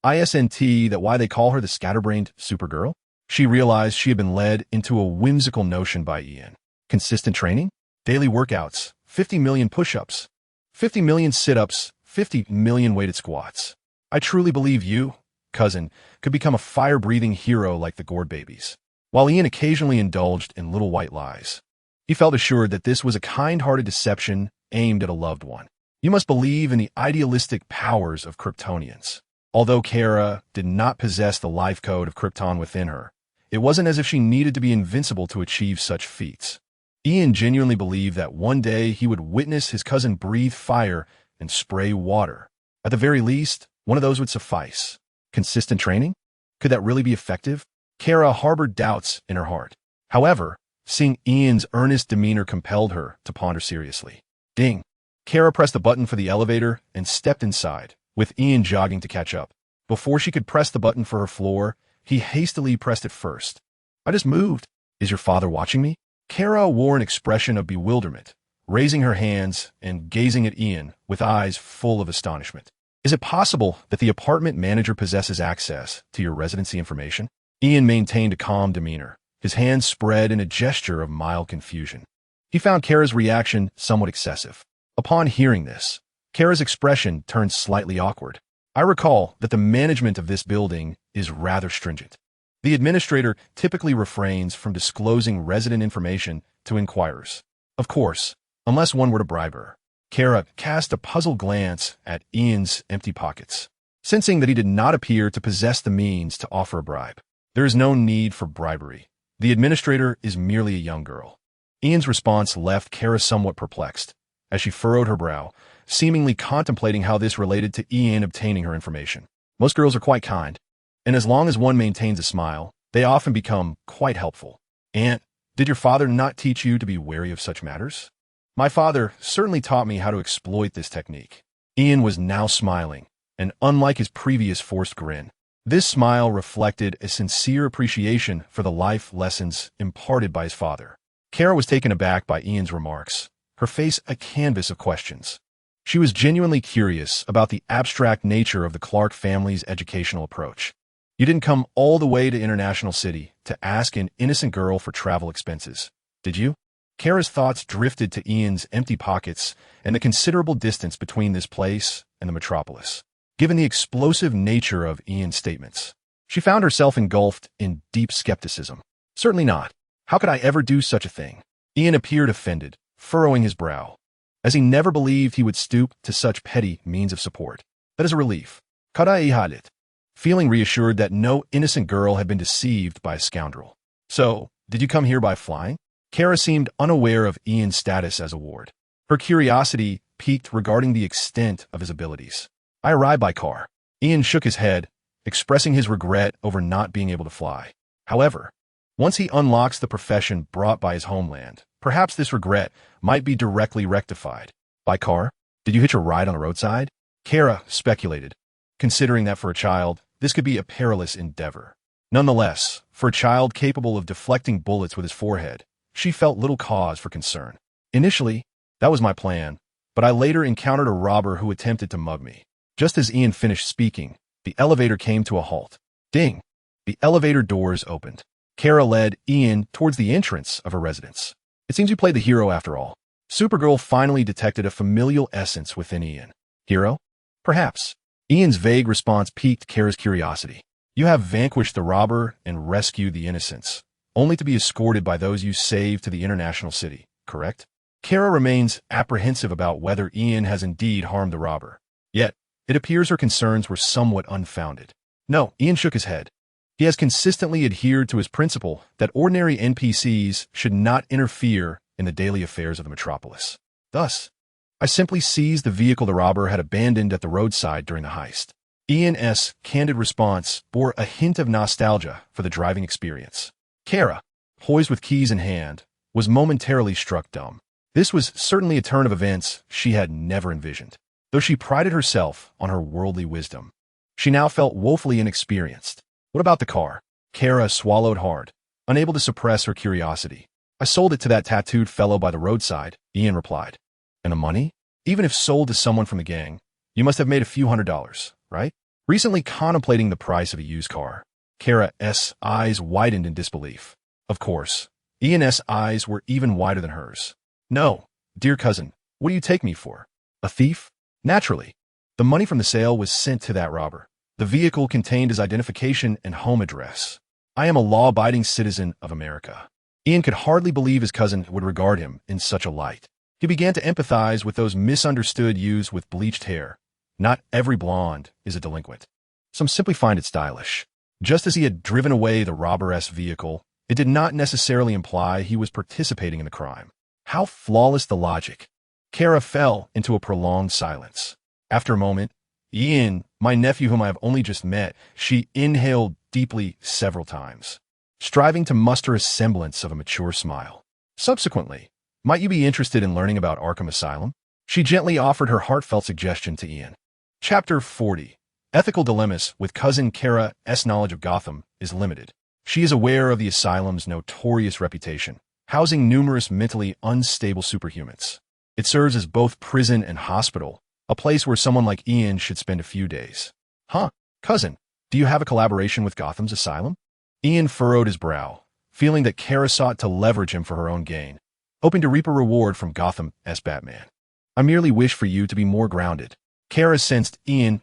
Isn't that why they call her the scatterbrained Supergirl? She realized she had been led into a whimsical notion by Ian. Consistent training? Daily workouts, 50 million push-ups, 50 million sit-ups, 50 million weighted squats. I truly believe you, cousin, could become a fire-breathing hero like the Gourd babies. While Ian occasionally indulged in little white lies, he felt assured that this was a kind-hearted deception aimed at a loved one. You must believe in the idealistic powers of Kryptonians. Although Kara did not possess the life code of Krypton within her, it wasn't as if she needed to be invincible to achieve such feats. Ian genuinely believed that one day he would witness his cousin breathe fire and spray water. At the very least, one of those would suffice. Consistent training? Could that really be effective? Kara harbored doubts in her heart. However, seeing Ian's earnest demeanor compelled her to ponder seriously. Ding. Kara pressed the button for the elevator and stepped inside, with Ian jogging to catch up. Before she could press the button for her floor, he hastily pressed it first. I just moved. Is your father watching me? Kara wore an expression of bewilderment, raising her hands and gazing at Ian with eyes full of astonishment. Is it possible that the apartment manager possesses access to your residency information? Ian maintained a calm demeanor, his hands spread in a gesture of mild confusion. He found Kara's reaction somewhat excessive. Upon hearing this, Kara's expression turned slightly awkward. I recall that the management of this building is rather stringent. The administrator typically refrains from disclosing resident information to inquirers. Of course, unless one were to bribe her. Kara cast a puzzled glance at Ian's empty pockets, sensing that he did not appear to possess the means to offer a bribe. There is no need for bribery. The administrator is merely a young girl. Ian's response left Kara somewhat perplexed, as she furrowed her brow, seemingly contemplating how this related to Ian obtaining her information. Most girls are quite kind, and as long as one maintains a smile, they often become quite helpful. Aunt, did your father not teach you to be wary of such matters? My father certainly taught me how to exploit this technique. Ian was now smiling, and unlike his previous forced grin, this smile reflected a sincere appreciation for the life lessons imparted by his father. Kara was taken aback by Ian's remarks, her face a canvas of questions. She was genuinely curious about the abstract nature of the Clark family's educational approach. You didn't come all the way to International City to ask an innocent girl for travel expenses, did you? Kara's thoughts drifted to Ian's empty pockets and the considerable distance between this place and the metropolis. Given the explosive nature of Ian's statements, she found herself engulfed in deep skepticism. Certainly not. How could I ever do such a thing? Ian appeared offended, furrowing his brow, as he never believed he would stoop to such petty means of support. That is a relief. Kadaihalit. Feeling reassured that no innocent girl had been deceived by a scoundrel. So, did you come here by flying? Kara seemed unaware of Ian's status as a ward. Her curiosity piqued regarding the extent of his abilities. I arrived by car. Ian shook his head, expressing his regret over not being able to fly. However, once he unlocks the profession brought by his homeland, perhaps this regret might be directly rectified. By car? Did you hitch a ride on the roadside? Kara speculated, considering that for a child, this could be a perilous endeavor. Nonetheless, for a child capable of deflecting bullets with his forehead, she felt little cause for concern. Initially, that was my plan, but I later encountered a robber who attempted to mug me. Just as Ian finished speaking, the elevator came to a halt. Ding! The elevator doors opened. Kara led Ian towards the entrance of her residence. It seems you played the hero after all. Supergirl finally detected a familial essence within Ian. Hero? Perhaps. Ian's vague response piqued Kara's curiosity. You have vanquished the robber and rescued the innocents, only to be escorted by those you saved to the International City, correct? Kara remains apprehensive about whether Ian has indeed harmed the robber. Yet, it appears her concerns were somewhat unfounded. No, Ian shook his head. He has consistently adhered to his principle that ordinary NPCs should not interfere in the daily affairs of the metropolis. Thus, I simply seized the vehicle the robber had abandoned at the roadside during the heist. Ian's candid response bore a hint of nostalgia for the driving experience. Kara, poised with keys in hand, was momentarily struck dumb. This was certainly a turn of events she had never envisioned. Though she prided herself on her worldly wisdom, she now felt woefully inexperienced. What about the car? Kara swallowed hard, unable to suppress her curiosity. I sold it to that tattooed fellow by the roadside, Ian replied. And the money? Even if sold to someone from the gang, you must have made a few $100s, right? Recently contemplating the price of a used car, Kara's eyes widened in disbelief. Of course, Ian's eyes were even wider than hers. No, dear cousin, what do you take me for? A thief? Naturally. The money from the sale was sent to that robber. The vehicle contained his identification and home address. I am a law-abiding citizen of America. Ian could hardly believe his cousin would regard him in such a light. He began to empathize with those misunderstood youths with bleached hair. Not every blonde is a delinquent. Some simply find it stylish. Just as he had driven away the robber-esque vehicle, it did not necessarily imply he was participating in the crime. How flawless the logic. Kara fell into a prolonged silence. After a moment, Ian, my nephew whom I have only just met, she inhaled deeply several times, striving to muster a semblance of a mature smile. Subsequently, might you be interested in learning about Arkham Asylum? She gently offered her heartfelt suggestion to Ian. Chapter 40. Ethical Dilemmas with Cousin Kara's knowledge of Gotham is limited. She is aware of the asylum's notorious reputation, housing numerous mentally unstable superhumans. It serves as both prison and hospital, a place where someone like Ian should spend a few days. Huh, cousin, do you have a collaboration with Gotham's asylum? Ian furrowed his brow, feeling that Kara sought to leverage him for her own gain, hoping to reap a reward from Gotham's Batman. I merely wish for you to be more grounded. Kara sensed Ian's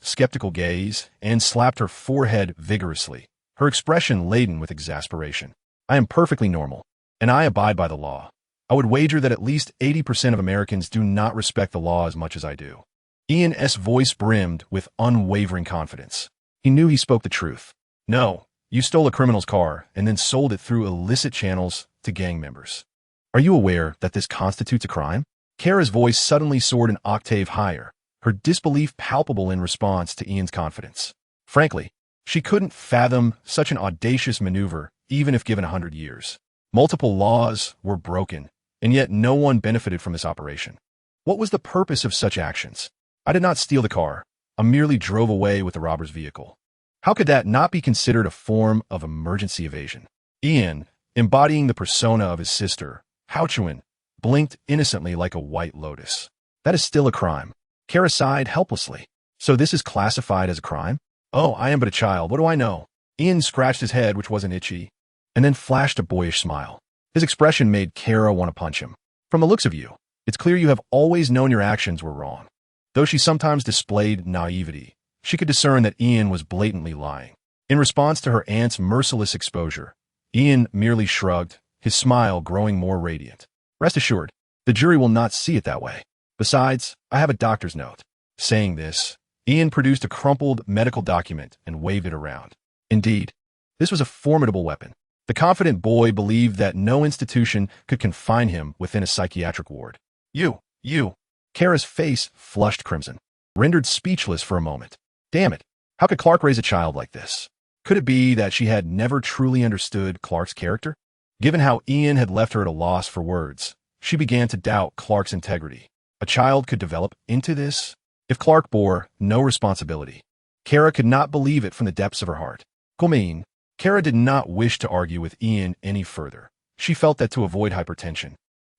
skeptical gaze and slapped her forehead vigorously, her expression laden with exasperation. I am perfectly normal, and I abide by the law. I would wager that at least 80% of Americans do not respect the law as much as I do. Ian's voice brimmed with unwavering confidence. He knew he spoke the truth. No, you stole a criminal's car and then sold it through illicit channels to gang members. Are you aware that this constitutes a crime? Kara's voice suddenly soared an octave higher, her disbelief palpable in response to Ian's confidence. Frankly, she couldn't fathom such an audacious maneuver even if given 100 years. Multiple laws were broken, and yet no one benefited from this operation. What was the purpose of such actions? I did not steal the car. I merely drove away with the robber's vehicle. How could that not be considered a form of emergency evasion? Ian, embodying the persona of his sister, Houchuan, blinked innocently like a white lotus. That is still a crime. Kara sighed helplessly. So this is classified as a crime? Oh, I am but a child. What do I know? Ian scratched his head, which wasn't itchy, and then flashed a boyish smile. His expression made Kara want to punch him. From the looks of you, it's clear you have always known your actions were wrong. Though she sometimes displayed naivety, she could discern that Ian was blatantly lying. In response to her aunt's merciless exposure, Ian merely shrugged, his smile growing more radiant. Rest assured, the jury will not see it that way. Besides, I have a doctor's note. Saying this, Ian produced a crumpled medical document and waved it around. Indeed, this was a formidable weapon. The confident boy believed that no institution could confine him within a psychiatric ward. You. Kara's face flushed crimson, rendered speechless for a moment. Damn it, how could Clark raise a child like this? Could it be that she had never truly understood Clark's character? Given how Ian had left her at a loss for words, she began to doubt Clark's integrity. A child could develop into this? If Clark bore no responsibility, Kara could not believe it from the depths of her heart. Kara did not wish to argue with Ian any further. She felt that to avoid hypertension,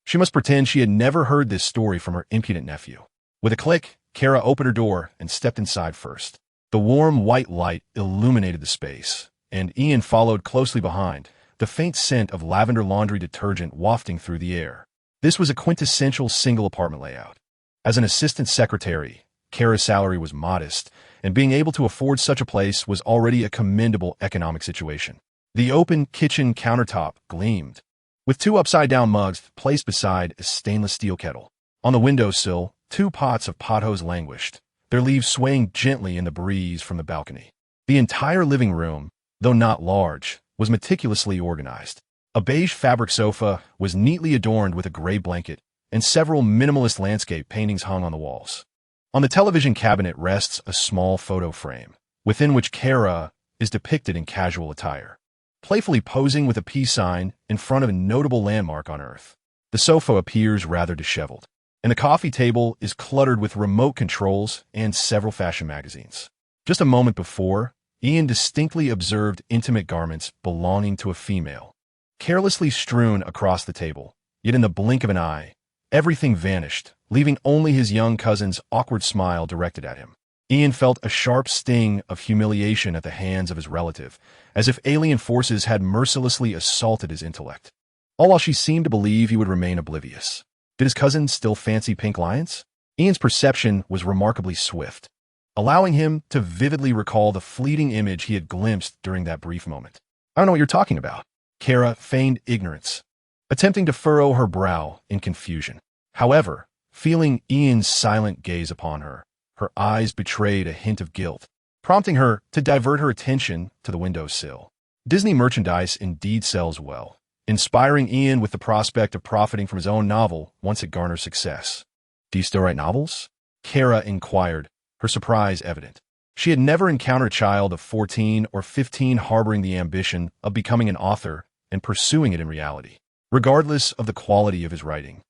she must pretend she had never heard this story from her impudent nephew. With a click, Kara opened her door and stepped inside first. The warm white light illuminated the space, and Ian followed closely behind, the faint scent of lavender laundry detergent wafting through the air. This was a quintessential single apartment layout. As an assistant secretary, Kara's salary was modest, and being able to afford such a place was already a commendable economic situation. The open kitchen countertop gleamed, with two upside-down mugs placed beside a stainless steel kettle. On the windowsill, 2 pots of pothos languished, their leaves swaying gently in the breeze from the balcony. The entire living room, though not large, was meticulously organized. A beige fabric sofa was neatly adorned with a gray blanket, and several minimalist landscape paintings hung on the walls. On the television cabinet rests a small photo frame, within which Kara is depicted in casual attire, playfully posing with a peace sign in front of a notable landmark on Earth. The sofa appears rather disheveled, and the coffee table is cluttered with remote controls and several fashion magazines. Just a moment before, Ian distinctly observed intimate garments belonging to a female, carelessly strewn across the table, yet in the blink of an eye, everything vanished, leaving only his young cousin's awkward smile directed at him. Ian felt a sharp sting of humiliation at the hands of his relative, as if alien forces had mercilessly assaulted his intellect. All while she seemed to believe he would remain oblivious. Did his cousin still fancy pink lions? Ian's perception was remarkably swift, allowing him to vividly recall the fleeting image he had glimpsed during that brief moment. I don't know what you're talking about. Kara feigned ignorance, attempting to furrow her brow in confusion. However, feeling Ian's silent gaze upon her, her eyes betrayed a hint of guilt, prompting her to divert her attention to the windowsill. Disney merchandise indeed sells well, inspiring Ian with the prospect of profiting from his own novel once it garners success. Do you still write novels? Kara inquired, her surprise evident. She had never encountered a child of 14 or 15 harboring the ambition of becoming an author and pursuing it in reality. Regardless of the quality of his writing,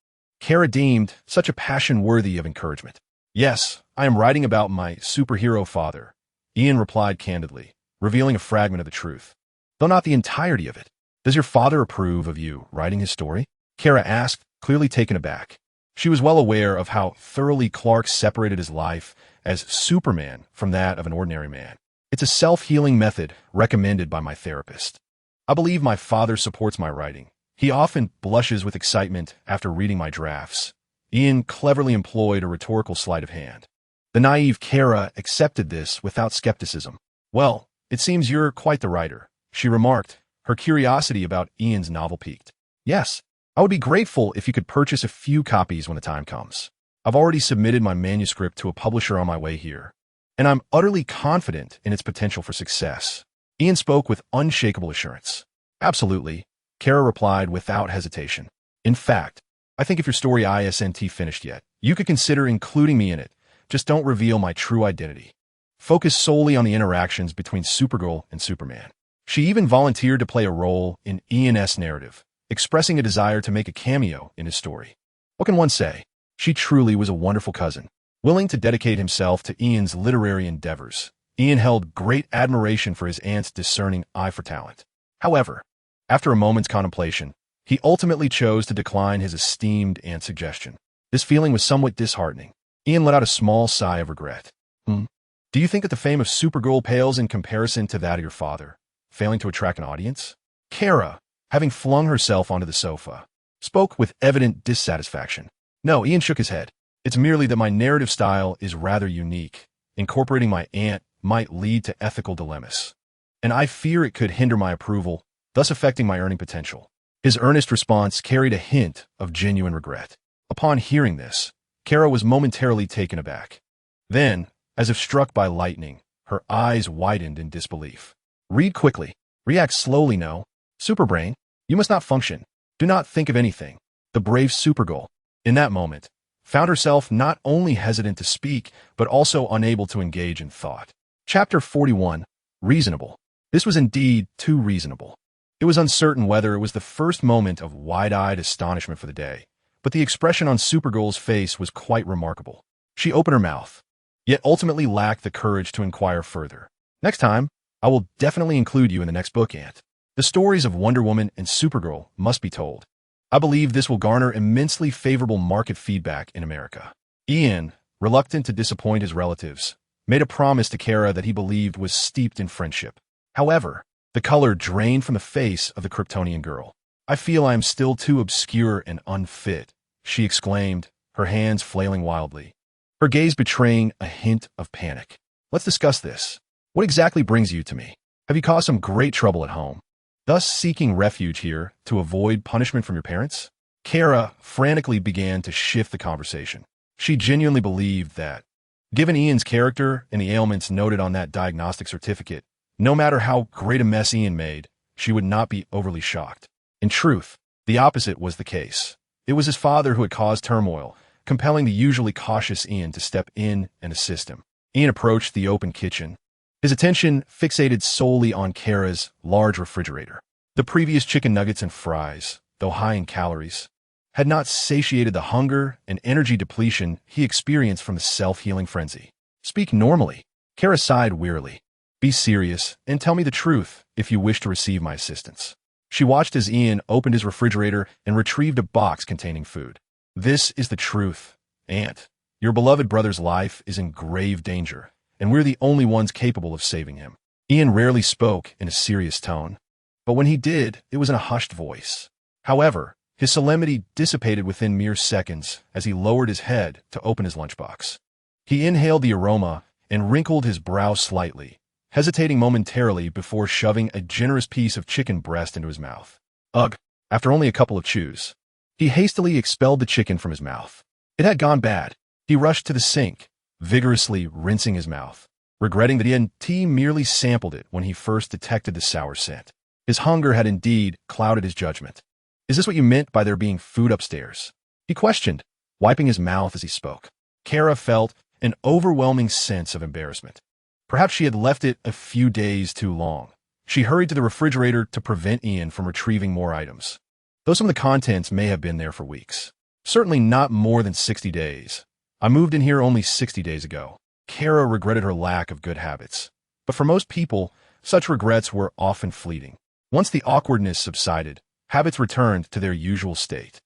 Kara deemed such a passion worthy of encouragement. Yes, I am writing about my superhero father, Ian replied candidly, revealing a fragment of the truth, though not the entirety of it. Does your father approve of you writing his story? Kara asked, clearly taken aback. She was well aware of how thoroughly Clark separated his life as Superman from that of an ordinary man. It's a self-healing method recommended by my therapist. I believe my father supports my writing. He often blushes with excitement after reading my drafts. Ian cleverly employed a rhetorical sleight of hand. The naive Kara accepted this without skepticism. Well, it seems you're quite the writer, she remarked, her curiosity about Ian's novel piqued. Yes, I would be grateful if you could purchase a few copies when the time comes. I've already submitted my manuscript to a publisher on my way here, and I'm utterly confident in its potential for success. Ian spoke with unshakable assurance. Absolutely, Kara replied without hesitation. In fact, I think if your story isn't finished yet, you could consider including me in it. Just don't reveal my true identity. Focus solely on the interactions between Supergirl and Superman. She even volunteered to play a role in Ian's narrative, expressing a desire to make a cameo in his story. What can one say? She truly was a wonderful cousin, willing to dedicate himself to Ian's literary endeavors. Ian held great admiration for his aunt's discerning eye for talent. However, after a moment's contemplation, he ultimately chose to decline his esteemed aunt's suggestion. This feeling was somewhat disheartening. Ian let out a small sigh of regret. Do you think that the fame of Supergirl pales in comparison to that of your father, failing to attract an audience? Kara, having flung herself onto the sofa, spoke with evident dissatisfaction. No, Ian shook his head. It's merely that my narrative style is rather unique. Incorporating my aunt might lead to ethical dilemmas, and I fear it could hinder my approval, thus affecting my earning potential. His earnest response carried a hint of genuine regret. Upon hearing this, Kara was momentarily taken aback. Then, as if struck by lightning, her eyes widened in disbelief. Read quickly. React slowly, no. Superbrain, you must not function. Do not think of anything. The brave Supergirl, in that moment, found herself not only hesitant to speak, but also unable to engage in thought. Chapter 41. Reasonable. This was indeed too reasonable. It was uncertain whether it was the first moment of wide-eyed astonishment for the day, but the expression on Supergirl's face was quite remarkable. She opened her mouth, yet ultimately lacked the courage to inquire further. Next time, I will definitely include you in the next book, Aunt. The stories of Wonder Woman and Supergirl must be told. I believe this will garner immensely favorable market feedback in America. Ian, reluctant to disappoint his relatives, made a promise to Kara that he believed was steeped in friendship. However, the color drained from the face of the Kryptonian girl. I feel I am still too obscure and unfit, she exclaimed, her hands flailing wildly, her gaze betraying a hint of panic. Let's discuss this. What exactly brings you to me? Have you caused some great trouble at home, thus seeking refuge here to avoid punishment from your parents? Kara frantically began to shift the conversation. She genuinely believed that, given Ian's character and the ailments noted on that diagnostic certificate, no matter how great a mess Ian made, she would not be overly shocked. In truth, the opposite was the case. It was his father who had caused turmoil, compelling the usually cautious Ian to step in and assist him. Ian approached the open kitchen, his attention fixated solely on Kara's large refrigerator. The previous chicken nuggets and fries, though high in calories, had not satiated the hunger and energy depletion he experienced from the self-healing frenzy. Speak normally. Kara sighed wearily. Be serious and tell me the truth if you wish to receive my assistance. She watched as Ian opened his refrigerator and retrieved a box containing food. This is the truth, Aunt. Your beloved brother's life is in grave danger, and we're the only ones capable of saving him. Ian rarely spoke in a serious tone, but when he did, it was in a hushed voice. However, his solemnity dissipated within mere seconds as he lowered his head to open his lunchbox. He inhaled the aroma and wrinkled his brow slightly, hesitating momentarily before shoving a generous piece of chicken breast into his mouth. Ugh, after only a couple of chews. He hastily expelled the chicken from his mouth. It had gone bad. He rushed to the sink, vigorously rinsing his mouth, regretting that he merely sampled it when he first detected the sour scent. His hunger had indeed clouded his judgment. Is this what you meant by there being food upstairs? He questioned, wiping his mouth as he spoke. Kara felt an overwhelming sense of embarrassment. Perhaps she had left it a few days too long. She hurried to the refrigerator to prevent Ian from retrieving more items, though some of the contents may have been there for weeks. Certainly not more than 60 days. I moved in here only 60 days ago. Kara regretted her lack of good habits. But for most people, such regrets were often fleeting. Once the awkwardness subsided, habits returned to their usual state.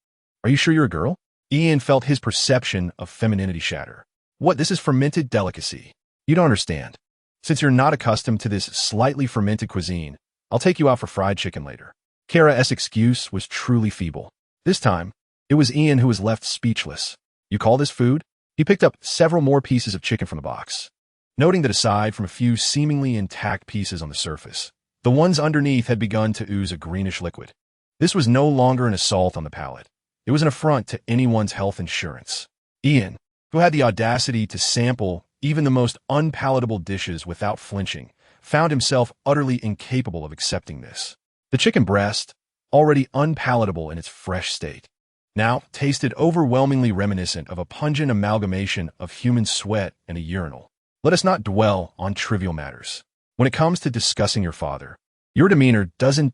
Are you sure you're a girl? Ian felt his perception of femininity shatter. What, this is fermented delicacy? You don't understand. Since you're not accustomed to this slightly fermented cuisine, I'll take you out for fried chicken later. Kara's excuse was truly feeble. This time, it was Ian who was left speechless. You call this food? He picked up several more pieces of chicken from the box, noting that aside from a few seemingly intact pieces on the surface, the ones underneath had begun to ooze a greenish liquid. This was no longer an assault on the palate. It was an affront to anyone's health insurance. Ian, who had the audacity to sample even the most unpalatable dishes without flinching, found himself utterly incapable of accepting this. The chicken breast, already unpalatable in its fresh state, now tasted overwhelmingly reminiscent of a pungent amalgamation of human sweat and a urinal. Let us not dwell on trivial matters. When it comes to discussing your father, your demeanor doesn't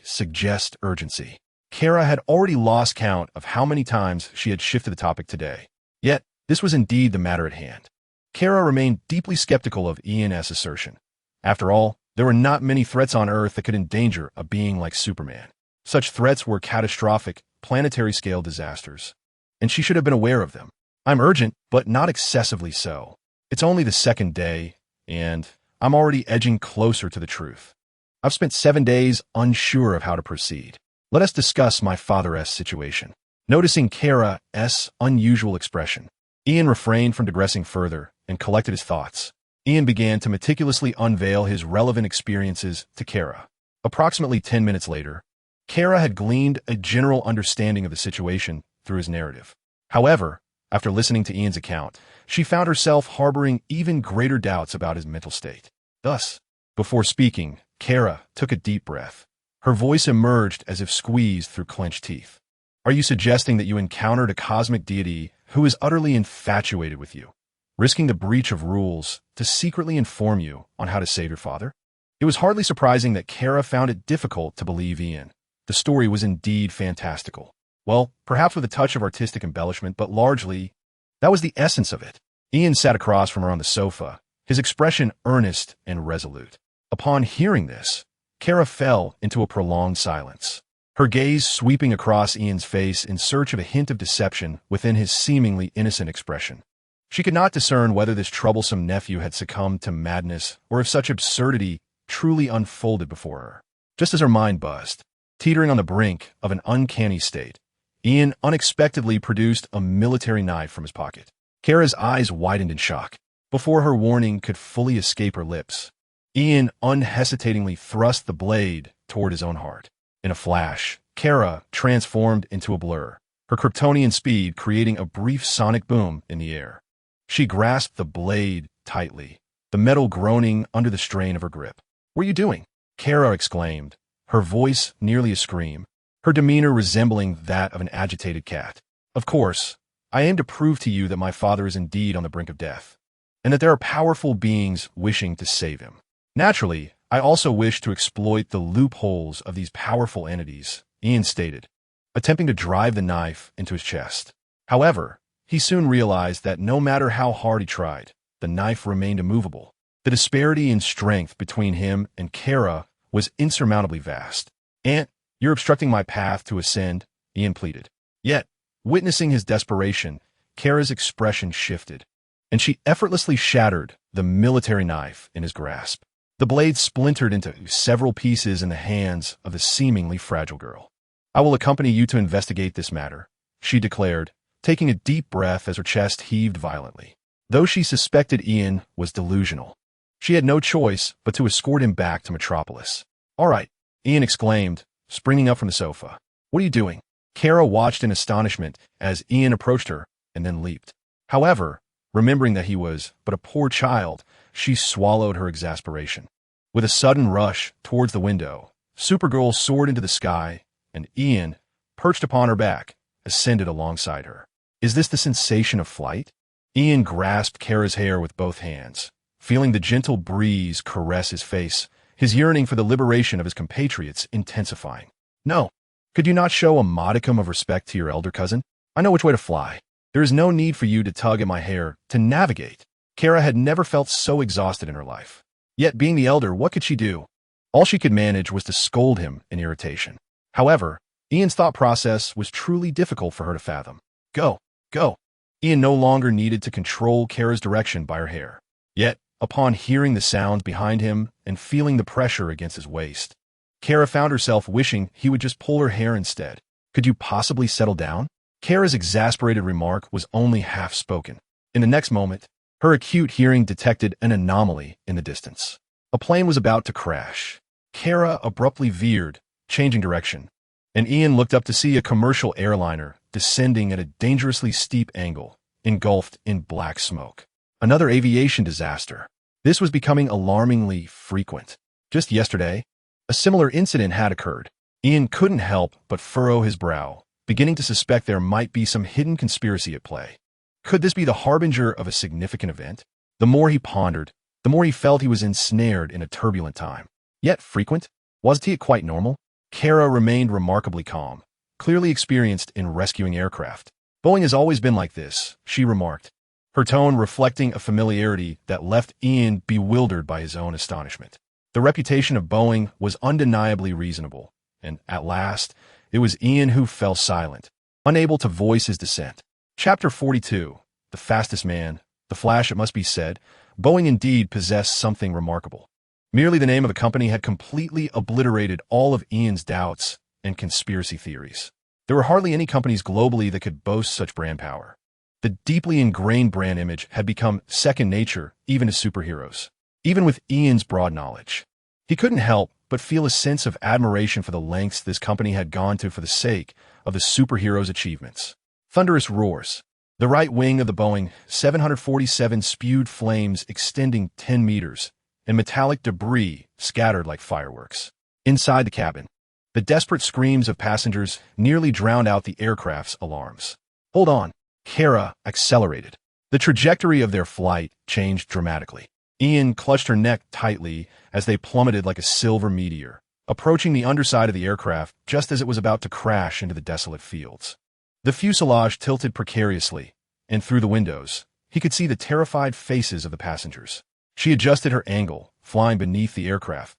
suggest urgency. Kara had already lost count of how many times she had shifted the topic today. Yet, this was indeed the matter at hand. Kara remained deeply skeptical of Ian's assertion. After all, there were not many threats on Earth that could endanger a being like Superman. Such threats were catastrophic, planetary-scale disasters, and she should have been aware of them. I'm urgent, but not excessively so. It's only the second day, and I'm already edging closer to the truth. I've spent 7 days unsure of how to proceed. Let us discuss my father's situation. Noticing Kara's unusual expression, Ian refrained from digressing further and collected his thoughts. Ian began to meticulously unveil his relevant experiences to Kara. Approximately 10 minutes later, Kara had gleaned a general understanding of the situation through his narrative. However, after listening to Ian's account, she found herself harboring even greater doubts about his mental state. Thus, before speaking, Kara took a deep breath. Her voice emerged as if squeezed through clenched teeth. Are you suggesting that you encountered a cosmic deity who is utterly infatuated with you, risking the breach of rules to secretly inform you on how to save your father? It was hardly surprising that Kara found it difficult to believe Ian. The story was indeed fantastical. Well, perhaps with a touch of artistic embellishment, but largely, that was the essence of it. Ian sat across from her on the sofa, his expression earnest and resolute. Upon hearing this, Kara fell into a prolonged silence, her gaze sweeping across Ian's face in search of a hint of deception within his seemingly innocent expression. She could not discern whether this troublesome nephew had succumbed to madness or if such absurdity truly unfolded before her. Just as her mind buzzed, teetering on the brink of an uncanny state, Ian unexpectedly produced a military knife from his pocket. Kara's eyes widened in shock. Before her warning could fully escape her lips, Ian unhesitatingly thrust the blade toward his own heart. In a flash, Kara transformed into a blur, her Kryptonian speed creating a brief sonic boom in the air. She grasped the blade tightly, the metal groaning under the strain of her grip. "What are you doing?" Kara exclaimed, her voice nearly a scream, her demeanor resembling that of an agitated cat. "Of course, I aim to prove to you that my father is indeed on the brink of death, and that there are powerful beings wishing to save him. Naturally, I also wish to exploit the loopholes of these powerful entities," Ian stated, attempting to drive the knife into his chest. However, he soon realized that no matter how hard he tried, the knife remained immovable. The disparity in strength between him and Kara was insurmountably vast. "Aunt, you're obstructing my path to ascend," Ian pleaded. Yet, witnessing his desperation, Kara's expression shifted, and she effortlessly shattered the military knife in his grasp. The blade splintered into several pieces in the hands of the seemingly fragile girl. "I will accompany you to investigate this matter," she declared, taking a deep breath as her chest heaved violently. Though she suspected Ian was delusional, she had no choice but to escort him back to Metropolis. "All right," Ian exclaimed, springing up from the sofa. "What are you doing?" Kara watched in astonishment as Ian approached her and then leaped. However, remembering that he was but a poor child, she swallowed her exasperation. With a sudden rush towards the window, Supergirl soared into the sky, and Ian, perched upon her back, ascended alongside her. Is this the sensation of flight? Ian grasped Kara's hair with both hands, feeling the gentle breeze caress his face, his yearning for the liberation of his compatriots intensifying. "No, could you not show a modicum of respect to your elder cousin? I know which way to fly. There is no need for you to tug at my hair to navigate. Kara had never felt so exhausted in her life. Yet, being the elder, what could she do? All she could manage was to scold him in irritation. However, Ian's thought process was truly difficult for her to fathom. Go, go. Ian no longer needed to control Kara's direction by her hair. Yet, upon hearing the sound behind him and feeling the pressure against his waist, Kara found herself wishing he would just pull her hair instead. Could you possibly settle down? Kara's exasperated remark was only half spoken. In the next moment, her acute hearing detected an anomaly in the distance. A plane was about to crash. Kara abruptly veered, changing direction, and Ian looked up to see a commercial airliner descending at a dangerously steep angle, engulfed in black smoke. Another aviation disaster. This was becoming alarmingly frequent. Just yesterday, a similar incident had occurred. Ian couldn't help but furrow his brow, beginning to suspect there might be some hidden conspiracy at play. Could this be the harbinger of a significant event? The more he pondered, the more he felt he was ensnared in a turbulent time. Yet frequent? Wasn't it quite normal? Kara remained remarkably calm, clearly experienced in rescuing aircraft. Boeing has always been like this, she remarked, her tone reflecting a familiarity that left Ian bewildered by his own astonishment. The reputation of Boeing was undeniably reasonable, and at last, it was Ian who fell silent, unable to voice his dissent. Chapter 42. The Fastest Man. The Flash, it must be said, Boeing indeed possessed something remarkable. Merely the name of the company had completely obliterated all of Ian's doubts and conspiracy theories. There were hardly any companies globally that could boast such brand power. The deeply ingrained brand image had become second nature even to superheroes. Even with Ian's broad knowledge, he couldn't help but feel a sense of admiration for the lengths this company had gone to for the sake of the superhero's achievements. Thunderous roars. The right wing of the Boeing 747 spewed flames extending 10 meters, and metallic debris scattered like fireworks. Inside the cabin, the desperate screams of passengers nearly drowned out the aircraft's alarms. Hold on. Kara accelerated. The trajectory of their flight changed dramatically. Ian clutched her neck tightly as they plummeted like a silver meteor, approaching the underside of the aircraft just as it was about to crash into the desolate fields. The fuselage tilted precariously, and through the windows, he could see the terrified faces of the passengers. She adjusted her angle, flying beneath the aircraft,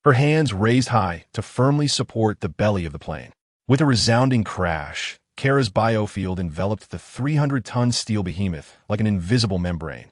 her hands raised high to firmly support the belly of the plane. With a resounding crash, Kara's biofield enveloped the 300-ton steel behemoth like an invisible membrane,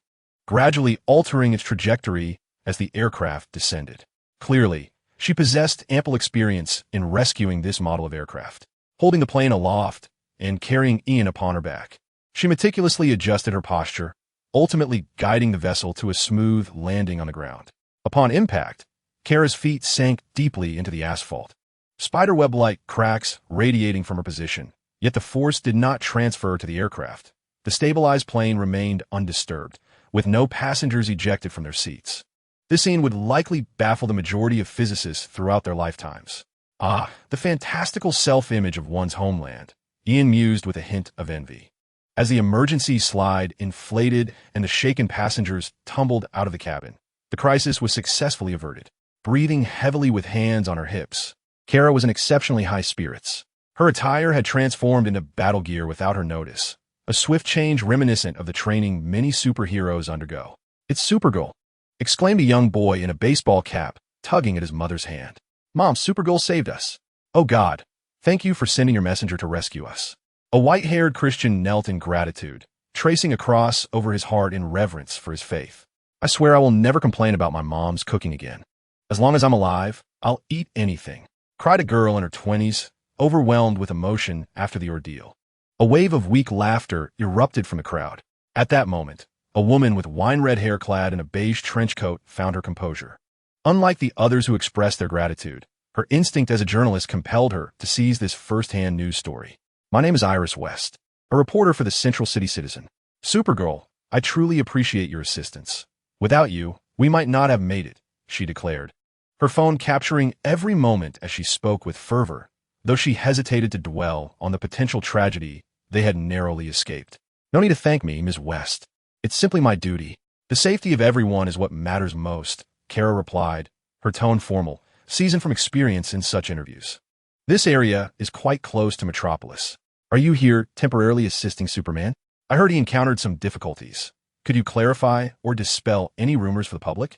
gradually altering its trajectory as the aircraft descended. Clearly, she possessed ample experience in rescuing this model of aircraft. Holding the plane aloft and carrying Ian upon her back, she meticulously adjusted her posture, ultimately guiding the vessel to a smooth landing on the ground. Upon impact, Kara's feet sank deeply into the asphalt, spiderweb-like cracks radiating from her position, yet the force did not transfer to the aircraft. The stabilized plane remained undisturbed, with no passengers ejected from their seats. This scene would likely baffle the majority of physicists throughout their lifetimes. Ah, the fantastical self-image of one's homeland, Ian mused with a hint of envy. As the emergency slide inflated and the shaken passengers tumbled out of the cabin, the crisis was successfully averted. Breathing heavily with hands on her hips, Kara was in exceptionally high spirits. Her attire had transformed into battle gear without her notice, a swift change reminiscent of the training many superheroes undergo. "It's Supergirl," exclaimed a young boy in a baseball cap, tugging at his mother's hand. "Mom, Supergirl saved us." "Oh God, thank you for sending your messenger to rescue us." A white-haired Christian knelt in gratitude, tracing a cross over his heart in reverence for his faith. "I swear I will never complain about my mom's cooking again. As long as I'm alive, I'll eat anything," cried a girl in her 20s, overwhelmed with emotion after the ordeal. A wave of weak laughter erupted from the crowd. At that moment, a woman with wine-red hair clad in a beige trench coat found her composure. Unlike the others who expressed their gratitude, her instinct as a journalist compelled her to seize this first-hand news story. "My name is Iris West, a reporter for the Central City Citizen. Supergirl, I truly appreciate your assistance. Without you, we might not have made it," she declared, her phone capturing every moment as she spoke with fervor, though she hesitated to dwell on the potential tragedy they had narrowly escaped. "No need to thank me, Ms. West. It's simply my duty. The safety of everyone is what matters most," Kara replied, her tone formal, seasoned from experience in such interviews. "This area is quite close to Metropolis. Are you here temporarily assisting Superman? I heard he encountered some difficulties. Could you clarify or dispel any rumors for the public?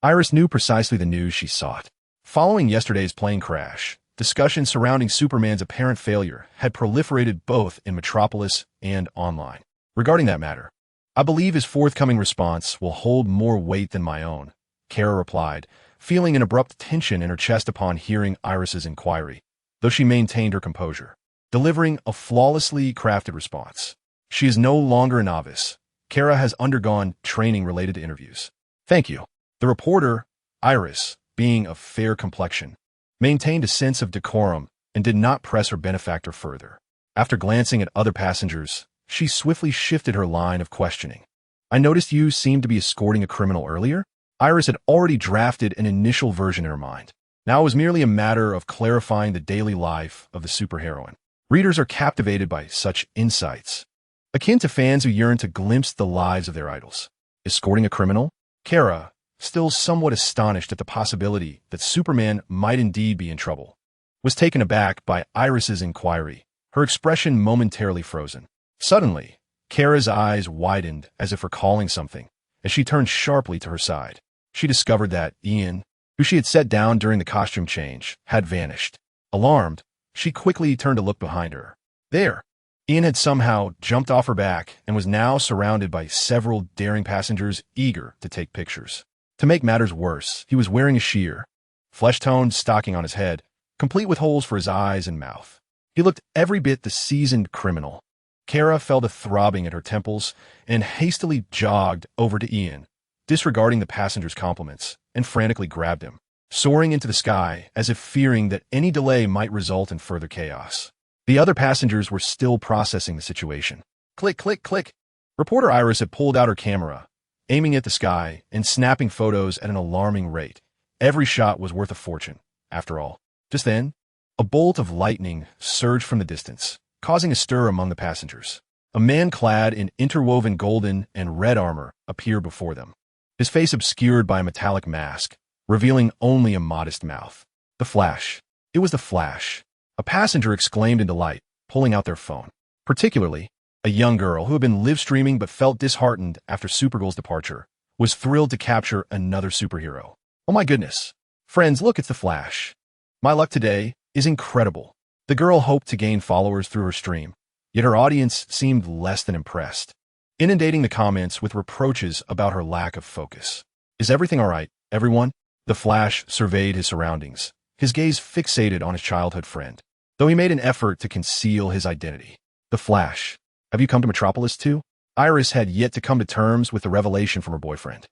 Iris knew precisely the news she sought. Following yesterday's plane crash, discussion surrounding Superman's apparent failure had proliferated both in Metropolis and online. Regarding that matter, I believe his forthcoming response will hold more weight than my own, Kara replied, feeling an abrupt tension in her chest upon hearing Iris's inquiry, though she maintained her composure, delivering a flawlessly crafted response. She is no longer a novice. Kara has undergone training related to interviews. Thank you. The reporter, Iris, being of fair complexion, maintained a sense of decorum and did not press her benefactor further. After glancing at other passengers, she swiftly shifted her line of questioning. I noticed you seemed to be escorting a criminal earlier? Iris had already drafted an initial version in her mind. Now it was merely a matter of clarifying the daily life of the superheroine. Readers are captivated by such insights, akin to fans who yearn to glimpse the lives of their idols. Escorting a criminal? Kara, still somewhat astonished at the possibility that Superman might indeed be in trouble, was taken aback by Iris's inquiry, her expression momentarily frozen. Suddenly, Kara's eyes widened as if recalling something, as she turned sharply to her side. She discovered that Ian, who she had set down during the costume change, had vanished. Alarmed, she quickly turned to look behind her. There, Ian had somehow jumped off her back and was now surrounded by several daring passengers eager to take pictures. To make matters worse, he was wearing a sheer, flesh-toned stocking on his head, complete with holes for his eyes and mouth. He looked every bit the seasoned criminal. Kara fell to throbbing at her temples and hastily jogged over to Ian, disregarding the passenger's compliments, and frantically grabbed him, soaring into the sky as if fearing that any delay might result in further chaos. The other passengers were still processing the situation. Click, click, click. Reporter Iris had pulled out her camera, aiming at the sky and snapping photos at an alarming rate. Every shot was worth a fortune, after all. Just then, a bolt of lightning surged from the distance, causing a stir among the passengers. A man clad in interwoven golden and red armor appeared before them, his face obscured by a metallic mask, revealing only a modest mouth. The Flash. It was the Flash. A passenger exclaimed in delight, pulling out their phone. Particularly, a young girl who had been live-streaming but felt disheartened after Supergirl's departure was thrilled to capture another superhero. Oh my goodness. Friends, look, it's the Flash. My luck today is incredible. The girl hoped to gain followers through her stream, yet her audience seemed less than impressed, inundating the comments with reproaches about her lack of focus. Is everything all right, everyone? The Flash surveyed his surroundings, his gaze fixated on his childhood friend, though he made an effort to conceal his identity. The Flash. Have you come to Metropolis too? Iris had yet to come to terms with the revelation from her boyfriend,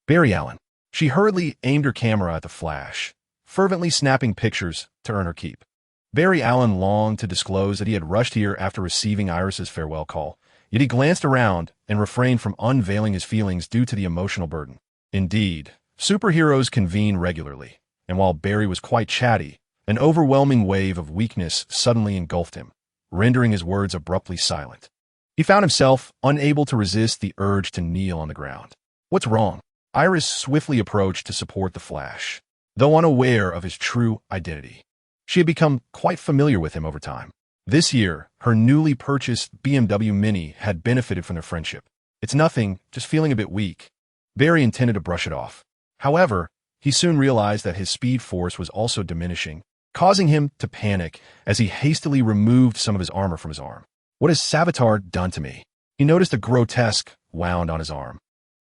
Barry Allen. She hurriedly aimed her camera at the Flash, fervently snapping pictures to earn her keep. Barry Allen longed to disclose that he had rushed here after receiving Iris's farewell call, yet he glanced around and refrained from unveiling his feelings due to the emotional burden. Indeed, superheroes convene regularly, and while Barry was quite chatty, an overwhelming wave of weakness suddenly engulfed him, rendering his words abruptly silent. He found himself unable to resist the urge to kneel on the ground. What's wrong? Iris swiftly approached to support the Flash, though unaware of his true identity. She had become quite familiar with him over time. This year, her newly purchased BMW Mini had benefited from their friendship. It's nothing, just feeling a bit weak. Barry intended to brush it off. However, he soon realized that his speed force was also diminishing, causing him to panic as he hastily removed some of his armor from his arm. What has Savitar done to me? He noticed a grotesque wound on his arm,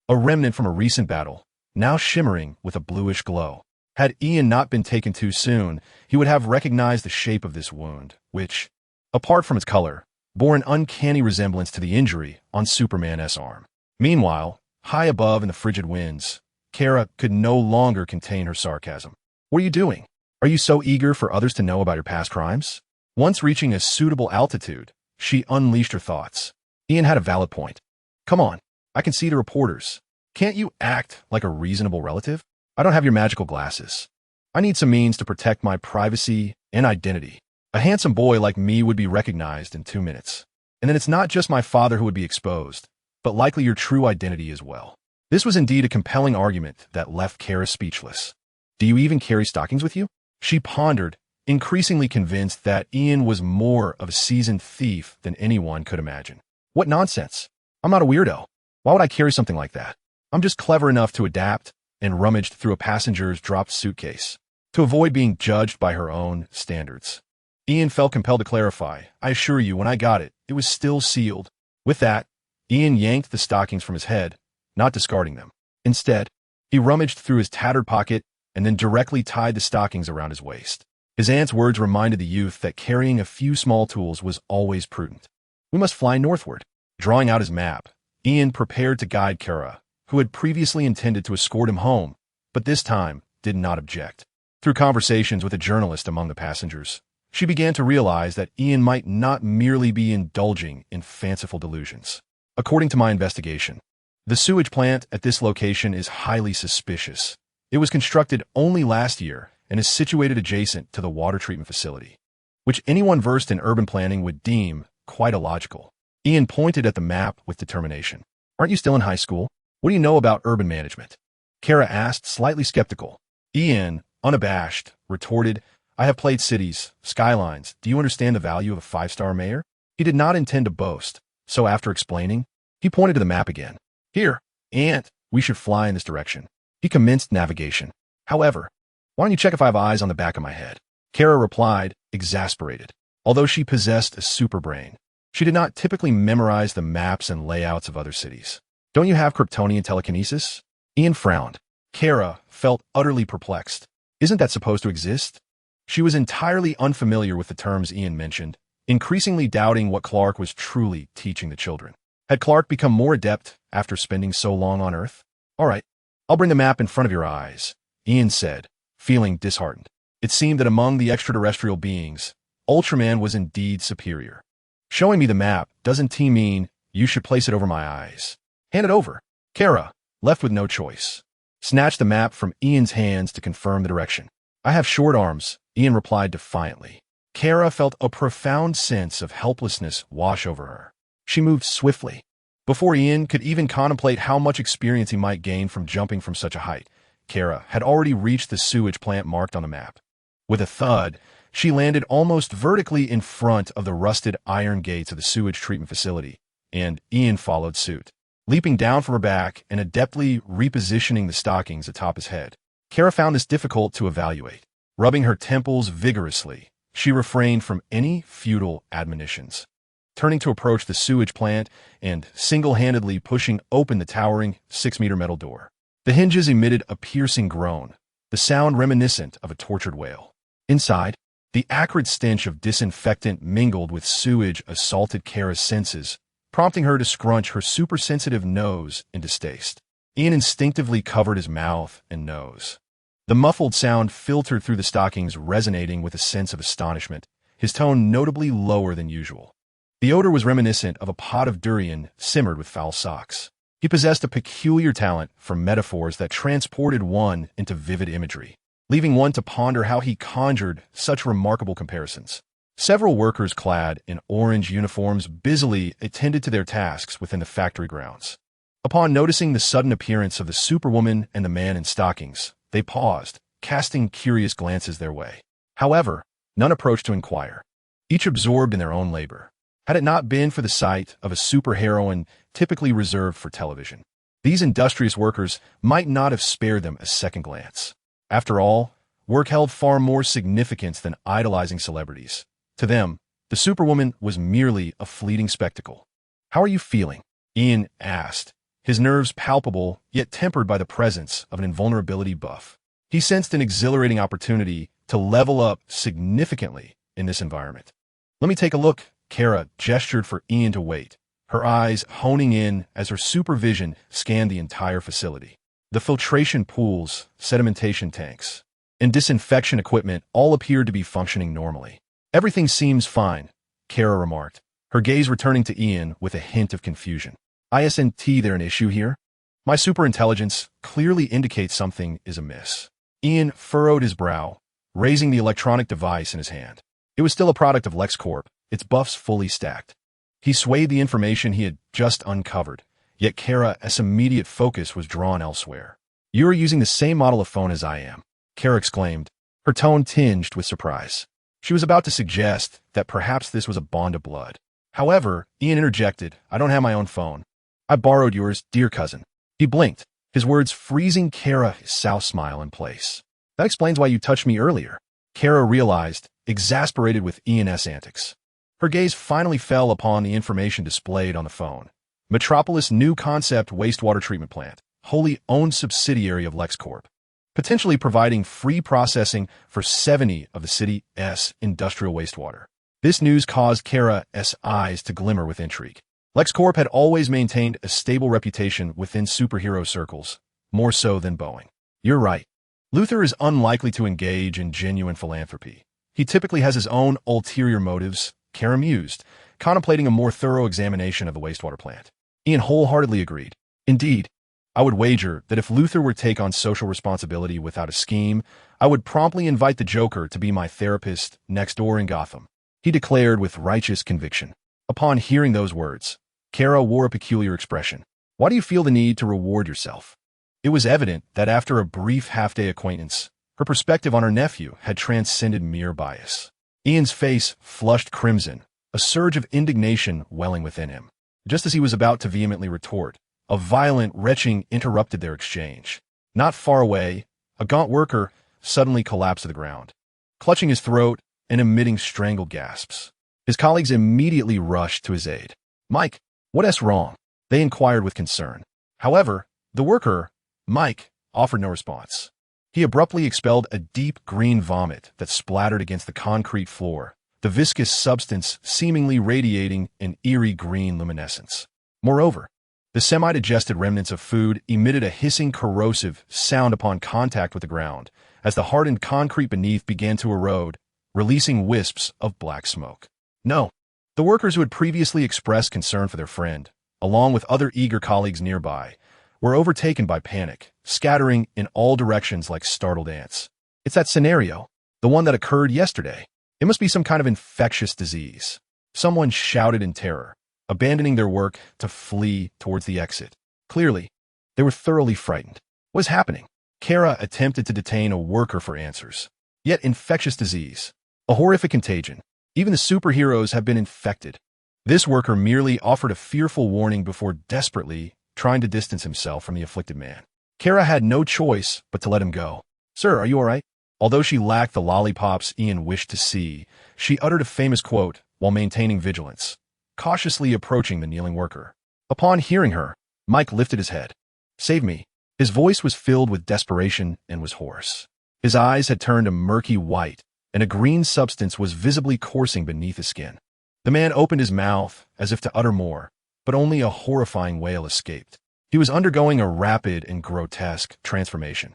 a remnant from a recent battle, now shimmering with a bluish glow. Had Ian not been taken too soon, he would have recognized the shape of this wound, which, apart from its color, bore an uncanny resemblance to the injury on Superman's arm. Meanwhile, high above in the frigid winds, Kara could no longer contain her sarcasm. What are you doing? Are you so eager for others to know about your past crimes? Once reaching a suitable altitude, she unleashed her thoughts. Ian had a valid point. Come on, I can see the reporters. Can't you act like a reasonable relative? I don't have your magical glasses. I need some means to protect my privacy and identity. A handsome boy like me would be recognized in 2 minutes. And then it's not just my father who would be exposed, but likely your true identity as well. This was indeed a compelling argument that left Kara speechless. Do you even carry stockings with you? She pondered, increasingly convinced that Ian was more of a seasoned thief than anyone could imagine. What nonsense! I'm not a weirdo. Why would I carry something like that? I'm just clever enough to adapt, and rummaged through a passenger's dropped suitcase to avoid being judged by her own standards. Ian felt compelled to clarify. I assure you, when I got it, it was still sealed. With that, Ian yanked the stockings from his head, not discarding them. Instead, he rummaged through his tattered pocket and then directly tied the stockings around his waist. His aunt's words reminded the youth that carrying a few small tools was always prudent. We must fly northward. Drawing out his map, Ian prepared to guide Kara, who had previously intended to escort him home, but this time did not object. Through conversations with a journalist among the passengers, she began to realize that Ian might not merely be indulging in fanciful delusions. According to my investigation, the sewage plant at this location is highly suspicious. It was constructed only last year and is situated adjacent to the water treatment facility, which anyone versed in urban planning would deem quite illogical. Ian pointed at the map with determination. Aren't you still in high school? What do you know about urban management? Kara asked, slightly skeptical. Ian, unabashed, retorted, I have played cities, skylines. Do you understand the value of a 5-star mayor? He did not intend to boast, so after explaining, he pointed to the map again. Here, Aunt, we should fly in this direction. He commenced navigation. However, why don't you check if I have eyes on the back of my head? Kara replied, exasperated. Although she possessed a super brain, she did not typically memorize the maps and layouts of other cities. Don't you have Kryptonian telekinesis? Ian frowned. Kara felt utterly perplexed. Isn't that supposed to exist? She was entirely unfamiliar with the terms Ian mentioned, increasingly doubting what Clark was truly teaching the children. Had Clark become more adept after spending so long on Earth? All right, I'll bring the map in front of your eyes, Ian said, feeling disheartened. It seemed that among the extraterrestrial beings, Ultraman was indeed superior. Showing me the map doesn't mean you should place it over my eyes. Hand it over. Kara, left with no choice, snatched the map from Ian's hands to confirm the direction. I have short arms, Ian replied defiantly. Kara felt a profound sense of helplessness wash over her. She moved swiftly. Before Ian could even contemplate how much experience he might gain from jumping from such a height, Kara had already reached the sewage plant marked on the map. With a thud, she landed almost vertically in front of the rusted iron gates of the sewage treatment facility, and Ian followed suit. Leaping down from her back and adeptly repositioning the stockings atop his head, Kara found this difficult to evaluate. Rubbing her temples vigorously, she refrained from any futile admonitions. Turning to approach the sewage plant and single-handedly pushing open the towering 6-meter metal door. The hinges emitted a piercing groan, the sound reminiscent of a tortured whale. Inside, the acrid stench of disinfectant mingled with sewage assaulted Kara's senses, prompting her to scrunch her super-sensitive nose in distaste. Ian instinctively covered his mouth and nose. The muffled sound filtered through the stockings, resonating with a sense of astonishment, his tone notably lower than usual. The odor was reminiscent of a pot of durian simmered with foul socks. He possessed a peculiar talent for metaphors that transported one into vivid imagery, leaving one to ponder how he conjured such remarkable comparisons. Several workers clad in orange uniforms busily attended to their tasks within the factory grounds. Upon noticing the sudden appearance of the Superwoman and the man in stockings, they paused, casting curious glances their way. However, none approached to inquire, each absorbed in their own labor. Had it not been for the sight of a superheroine typically reserved for television, these industrious workers might not have spared them a second glance. After all, work held far more significance than idolizing celebrities. To them, the Superwoman was merely a fleeting spectacle. How are you feeling? Ian asked, his nerves palpable yet tempered by the presence of an invulnerability buff. He sensed an exhilarating opportunity to level up significantly in this environment. Let me take a look. Kara gestured for Ian to wait, her eyes honing in as her supervision scanned the entire facility. The filtration pools, sedimentation tanks, and disinfection equipment all appeared to be functioning normally. Everything seems fine, Kara remarked, her gaze returning to Ian with a hint of confusion. Isn't there an issue here? My superintelligence clearly indicates something is amiss. Ian furrowed his brow, raising the electronic device in his hand. It was still a product of LexCorp, its buffs fully stacked. He swayed the information he had just uncovered, yet Kara's immediate focus was drawn elsewhere. You are using the same model of phone as I am, Kara exclaimed, her tone tinged with surprise. She was about to suggest that perhaps this was a bond of blood. However, Ian interjected, "I don't have my own phone. I borrowed yours, dear cousin." He blinked, his words freezing Kara's sour smile in place. "That explains why you touched me earlier." Kara realized, exasperated with Ian's antics. Her gaze finally fell upon the information displayed on the phone. Metropolis New Concept Wastewater Treatment Plant, wholly owned subsidiary of LexCorp, potentially providing free processing for 70 of the city's industrial wastewater. This news caused Kara's eyes to glimmer with intrigue. LexCorp had always maintained a stable reputation within superhero circles, more so than Boeing. "You're right. Luther is unlikely to engage in genuine philanthropy. He typically has his own ulterior motives," Kara mused, contemplating a more thorough examination of the wastewater plant. Ian wholeheartedly agreed. "Indeed, I would wager that if Luther were to take on social responsibility without a scheme, I would promptly invite the Joker to be my therapist next door in Gotham," he declared with righteous conviction. Upon hearing those words, Kara wore a peculiar expression. "Why do you feel the need to reward yourself?" It was evident that after a brief half-day acquaintance, her perspective on her nephew had transcended mere bias. Ian's face flushed crimson, a surge of indignation welling within him. Just as he was about to vehemently retort, a violent retching interrupted their exchange. Not far away, a gaunt worker suddenly collapsed to the ground, clutching his throat and emitting strangled gasps. His colleagues immediately rushed to his aid. "Mike, what's wrong?" they inquired with concern. However, the worker, Mike, offered no response. He abruptly expelled a deep green vomit that splattered against the concrete floor, the viscous substance seemingly radiating an eerie green luminescence. Moreover, the semi-digested remnants of food emitted a hissing corrosive sound upon contact with the ground, as the hardened concrete beneath began to erode, releasing wisps of black smoke. "No." The workers who had previously expressed concern for their friend, along with other eager colleagues nearby, were overtaken by panic, scattering in all directions like startled ants. "It's that scenario, the one that occurred yesterday. It must be some kind of infectious disease." Someone shouted in terror, abandoning their work to flee towards the exit. Clearly, they were thoroughly frightened. What was happening? Kara attempted to detain a worker for answers. Yet infectious disease, a horrific contagion. Even the superheroes have been infected. This worker merely offered a fearful warning before desperately trying to distance himself from the afflicted man. Kara had no choice but to let him go. "Sir, are you all right?" Although she lacked the lollipops Ian wished to see, she uttered a famous quote while maintaining vigilance, cautiously approaching the kneeling worker. Upon hearing her, Mike lifted his head. "Save me." His voice was filled with desperation and was hoarse. His eyes had turned a murky white, and a green substance was visibly coursing beneath his skin. The man opened his mouth as if to utter more, but only a horrifying wail escaped. He was undergoing a rapid and grotesque transformation.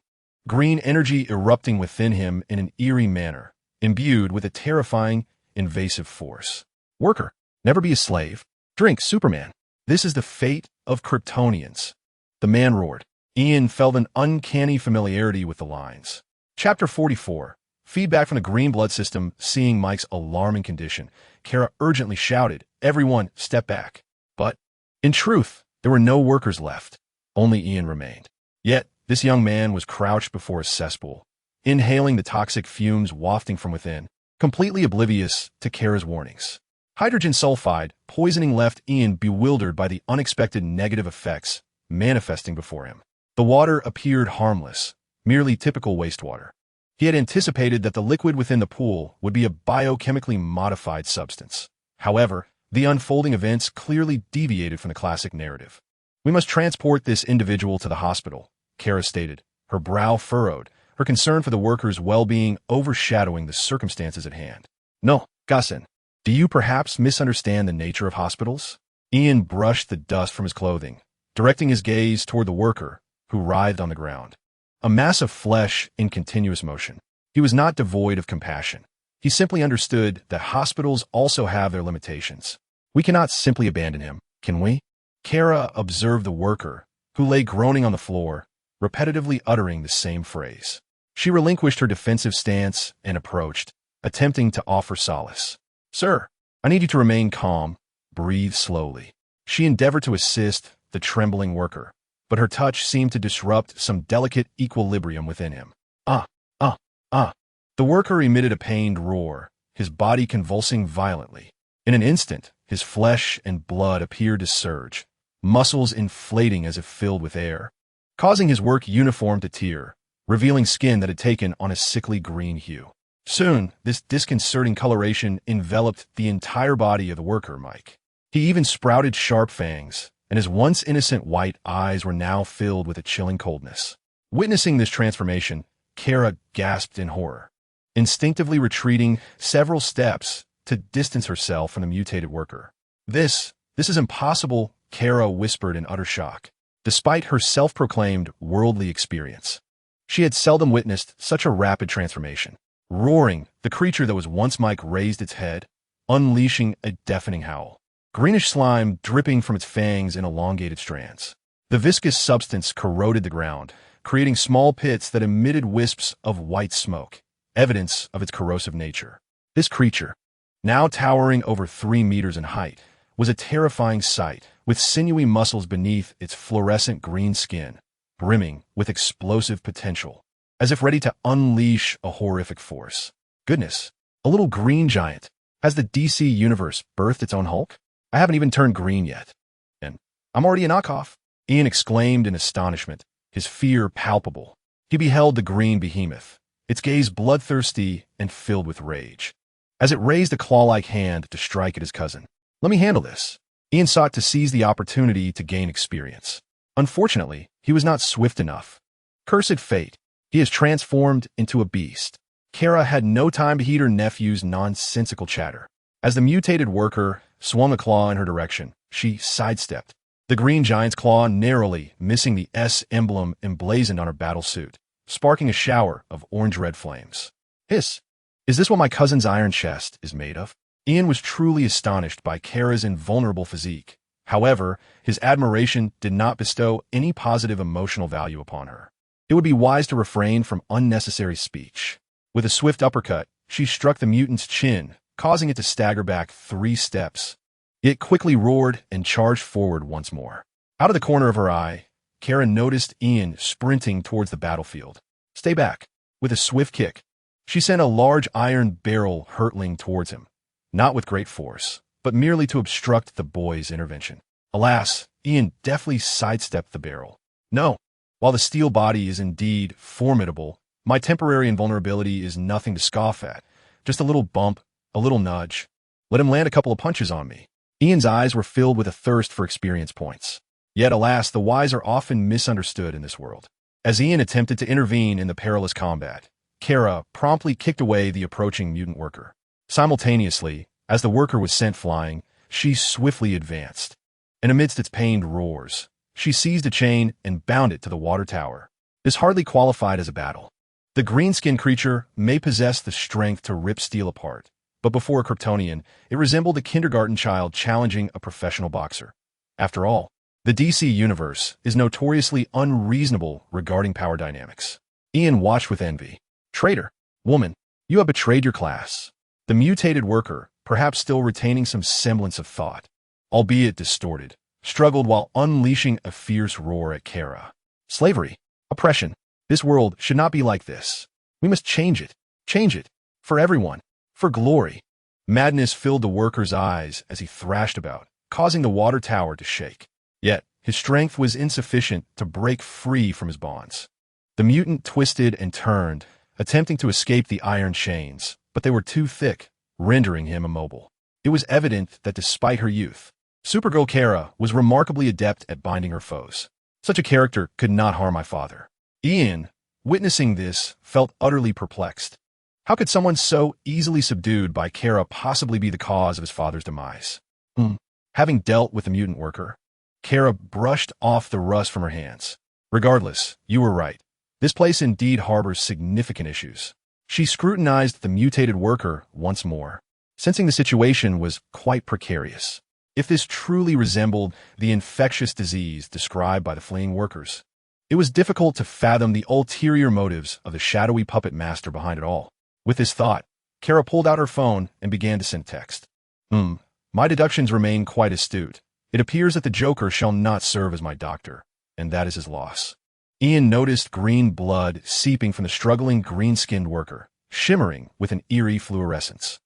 Green energy erupting within him in an eerie manner, imbued with a terrifying, invasive force. "Worker, never be a slave. Drink, Superman. This is the fate of Kryptonians." The man roared. Ian felt an uncanny familiarity with the lines. Chapter 44. Feedback from the green blood system. Seeing Mike's alarming condition, Kara urgently shouted, "Everyone, step back." But, in truth, there were no workers left. Only Ian remained. Yet, this young man was crouched before a cesspool, inhaling the toxic fumes wafting from within, completely oblivious to Kara's warnings. Hydrogen sulfide poisoning left Ian bewildered by the unexpected negative effects manifesting before him. The water appeared harmless, merely typical wastewater. He had anticipated that the liquid within the pool would be a biochemically modified substance. However, the unfolding events clearly deviated from the classic narrative. "We must transport this individual to the hospital," Kara stated, her brow furrowed, her concern for the workers' well-being overshadowing the circumstances at hand. "No, cousin. Do you perhaps misunderstand the nature of hospitals?" Ian brushed the dust from his clothing, directing his gaze toward the worker, who writhed on the ground. A mass of flesh in continuous motion. He was not devoid of compassion. He simply understood that hospitals also have their limitations. "We cannot simply abandon him, can we?" Kara observed the worker, who lay groaning on the floor, repetitively uttering the same phrase. She relinquished her defensive stance and approached, attempting to offer solace. "Sir, I need you to remain calm. Breathe slowly." She endeavored to assist the trembling worker, but her touch seemed to disrupt some delicate equilibrium within him. Ah. The worker emitted a pained roar, his body convulsing violently. In an instant, his flesh and blood appeared to surge, muscles inflating as if filled with air, causing his work uniform to tear, revealing skin that had taken on a sickly green hue. Soon, this disconcerting coloration enveloped the entire body of the worker, Mike. He even sprouted sharp fangs, and his once innocent white eyes were now filled with a chilling coldness. Witnessing this transformation, Kara gasped in horror, instinctively retreating several steps to distance herself from the mutated worker. This is impossible, Kara whispered in utter shock. Despite her self-proclaimed worldly experience, she had seldom witnessed such a rapid transformation. Roaring, the creature that was once Mike raised its head, unleashing a deafening howl. Greenish slime dripping from its fangs in elongated strands. The viscous substance corroded the ground, creating small pits that emitted wisps of white smoke, evidence of its corrosive nature. This creature, now towering over 3 meters in height, was a terrifying sight, with sinewy muscles beneath its fluorescent green skin, brimming with explosive potential, as if ready to unleash a horrific force. Goodness, a little green giant. Has the DC universe birthed its own Hulk? I haven't even turned green yet. And I'm already a knockoff. Ian exclaimed in astonishment, his fear palpable. He beheld the green behemoth, its gaze bloodthirsty and filled with rage, as it raised a claw-like hand to strike at his cousin. Let me handle this. Ian sought to seize the opportunity to gain experience. Unfortunately, he was not swift enough. Cursed fate. He is transformed into a beast. Kara had no time to heed her nephew's nonsensical chatter. As the mutated worker swung a claw in her direction, she sidestepped, the green giant's claw narrowly missing the S emblem emblazoned on her battle suit, sparking a shower of orange-red flames. Hiss! Is this what my cousin's iron chest is made of? Ian was truly astonished by Kara's invulnerable physique. However, his admiration did not bestow any positive emotional value upon her. It would be wise to refrain from unnecessary speech. With a swift uppercut, she struck the mutant's chin, causing it to stagger back 3 steps. It quickly roared and charged forward once more. Out of the corner of her eye, Kara noticed Ian sprinting towards the battlefield. Stay back. With a swift kick, she sent a large iron barrel hurtling towards him, not with great force, but merely to obstruct the boy's intervention. Alas, Ian deftly sidestepped the barrel. No, while the steel body is indeed formidable, my temporary invulnerability is nothing to scoff at. Just a little bump, a little nudge. Let him land a couple of punches on me. Ian's eyes were filled with a thirst for experience points. Yet, alas, the wise are often misunderstood in this world. As Ian attempted to intervene in the perilous combat, Kara promptly kicked away the approaching mutant worker. Simultaneously, as the worker was sent flying, she swiftly advanced. And amidst its pained roars, she seized a chain and bound it to the water tower. This hardly qualified as a battle. The green-skinned creature may possess the strength to rip steel apart, but before a Kryptonian, it resembled a kindergarten child challenging a professional boxer. After all, the DC universe is notoriously unreasonable regarding power dynamics. Ian watched with envy. Traitor, woman, you have betrayed your class. The mutated worker, perhaps still retaining some semblance of thought, albeit distorted, struggled while unleashing a fierce roar at Kara. Slavery, oppression. This world should not be like this. We must change it. Change it. For everyone. For glory. Madness filled the worker's eyes as he thrashed about, causing the water tower to shake. Yet, his strength was insufficient to break free from his bonds. The mutant twisted and turned, attempting to escape the iron chains, but they were too thick, rendering him immobile. It was evident that despite her youth, Supergirl Kara was remarkably adept at binding her foes. Such a character could not harm my father. Ian, witnessing this, felt utterly perplexed. How could someone so easily subdued by Kara possibly be the cause of his father's demise? Having dealt with the mutant worker, Kara brushed off the rust from her hands. Regardless, you were right. This place indeed harbors significant issues. She scrutinized the mutated worker once more, sensing the situation was quite precarious. If this truly resembled the infectious disease described by the fleeing workers, it was difficult to fathom the ulterior motives of the shadowy puppet master behind it all. With this thought, Kara pulled out her phone and began to send text. My deductions remain quite astute. It appears that the Joker shall not serve as my doctor, and that is his loss. Ian noticed green blood seeping from the struggling green-skinned worker, shimmering with an eerie fluorescence.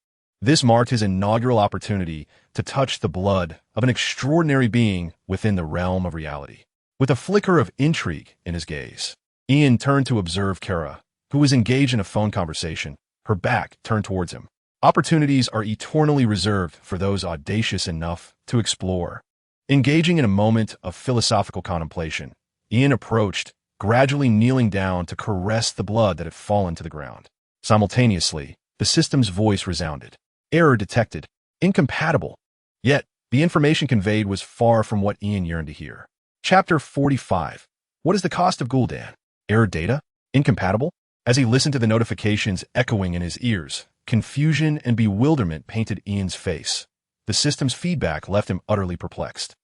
This marked his inaugural opportunity to touch the blood of an extraordinary being within the realm of reality. With a flicker of intrigue in his gaze, Ian turned to observe Kara, who was engaged in a phone conversation, her back turned towards him. Opportunities are eternally reserved for those audacious enough to explore. Engaging in a moment of philosophical contemplation, Ian approached, gradually kneeling down to caress the blood that had fallen to the ground. Simultaneously, the system's voice resounded. Error detected. Incompatible. Yet, the information conveyed was far from what Ian yearned to hear. Chapter 45. What is the cost of Gul'dan? Error data? Incompatible? As he listened to the notifications echoing in his ears, confusion and bewilderment painted Ian's face. The system's feedback left him utterly perplexed.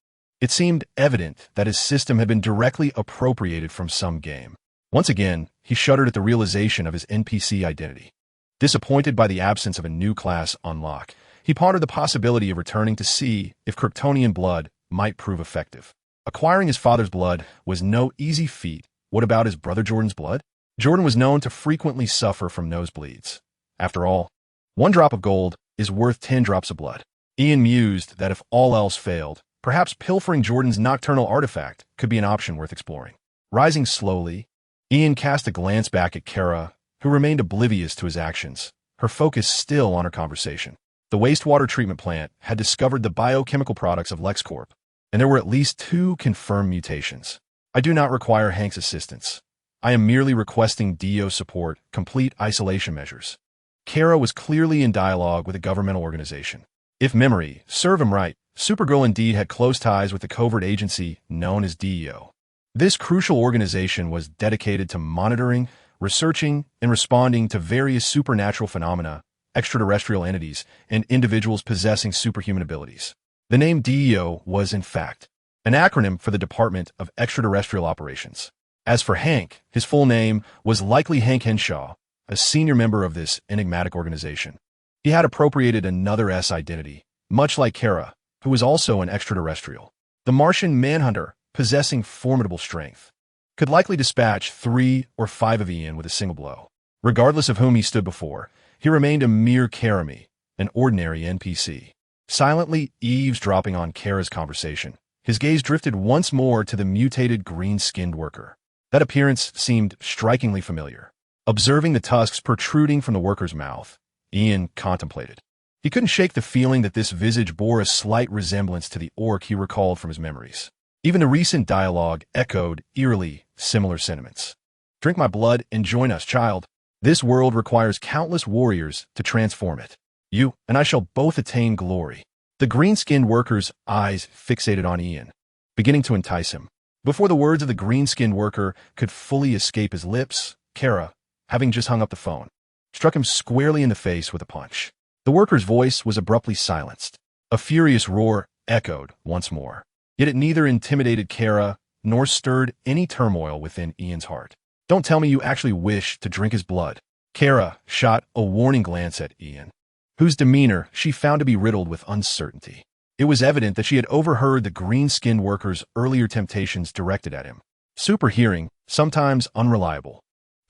It seemed evident that his system had been directly appropriated from some game. Once again, he shuddered at the realization of his NPC identity. Disappointed by the absence of a new class unlock, he pondered the possibility of returning to see if Kryptonian blood might prove effective. Acquiring his father's blood was no easy feat. What about his brother Jordan's blood? Jordan was known to frequently suffer from nosebleeds. After all, 1 drop of gold is worth 10 drops of blood. Ian mused that if all else failed, perhaps pilfering Jordan's nocturnal artifact could be an option worth exploring. Rising slowly, Ian cast a glance back at Kara, who remained oblivious to his actions, her focus still on her conversation. The wastewater treatment plant had discovered the biochemical products of LexCorp, and there were at least 2 confirmed mutations. I do not require Hank's assistance. I am merely requesting DO support, complete isolation measures. Kara was clearly in dialogue with a governmental organization. If memory served him right, Supergirl indeed had close ties with the covert agency known as DEO. This crucial organization was dedicated to monitoring, researching, and responding to various supernatural phenomena, extraterrestrial entities, and individuals possessing superhuman abilities. The name DEO was, in fact, an acronym for the Department of Extraterrestrial Operations. As for Hank, his full name was likely Hank Henshaw, a senior member of this enigmatic organization. He had appropriated another S identity, much like Kara, who was also an extraterrestrial. The Martian Manhunter, possessing formidable strength, could likely dispatch 3 or 5 of Ian with a single blow. Regardless of whom he stood before, he remained a mere Karami, an ordinary NPC. Silently eavesdropping on Kara's conversation, his gaze drifted once more to the mutated green-skinned worker. That appearance seemed strikingly familiar. Observing the tusks protruding from the worker's mouth, Ian contemplated. He couldn't shake the feeling that this visage bore a slight resemblance to the orc he recalled from his memories. Even the recent dialogue echoed eerily similar sentiments. Drink my blood and join us, child. This world requires countless warriors to transform it. You and I shall both attain glory. The green-skinned worker's eyes fixated on Ian, beginning to entice him. Before the words of the green-skinned worker could fully escape his lips, Kara, having just hung up the phone, struck him squarely in the face with a punch. The worker's voice was abruptly silenced. A furious roar echoed once more. Yet it neither intimidated Kara nor stirred any turmoil within Ian's heart. Don't tell me you actually wish to drink his blood. Kara shot a warning glance at Ian, whose demeanor she found to be riddled with uncertainty. It was evident that she had overheard the green-skinned worker's earlier temptations directed at him. Superhearing, sometimes unreliable.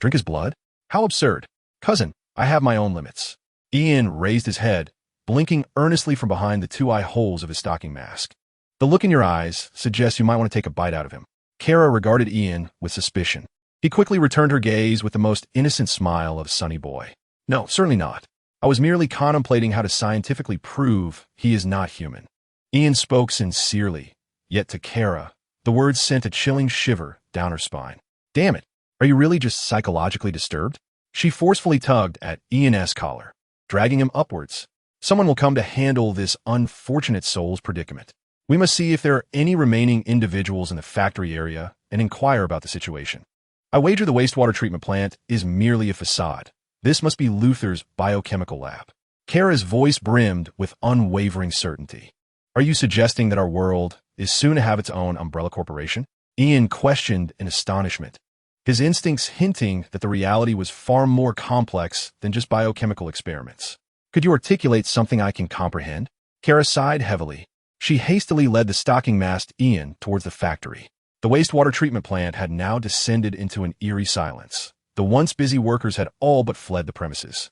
Drink his blood? How absurd. Cousin, I have my own limits. Ian raised his head, blinking earnestly from behind the 2-eye holes of his stocking mask. The look in your eyes suggests you might want to take a bite out of him. Kara regarded Ian with suspicion. He quickly returned her gaze with the most innocent smile of a sunny boy. No, certainly not. I was merely contemplating how to scientifically prove he is not human. Ian spoke sincerely, yet to Kara, the words sent a chilling shiver down her spine. Damn it, are you really just psychologically disturbed? She forcefully tugged at Ian's collar, dragging him upwards. Someone will come to handle this unfortunate soul's predicament. We must see if there are any remaining individuals in the factory area and inquire about the situation. I wager the wastewater treatment plant is merely a facade. This must be Luther's biochemical lab. Kara's voice brimmed with unwavering certainty. Are you suggesting that our world is soon to have its own umbrella corporation? Ian questioned in astonishment, his instincts hinting that the reality was far more complex than just biochemical experiments. Could you articulate something I can comprehend? Kara sighed heavily. She hastily led the stocking-masked Ian towards the factory. The wastewater treatment plant had now descended into an eerie silence. The once busy workers had all but fled the premises.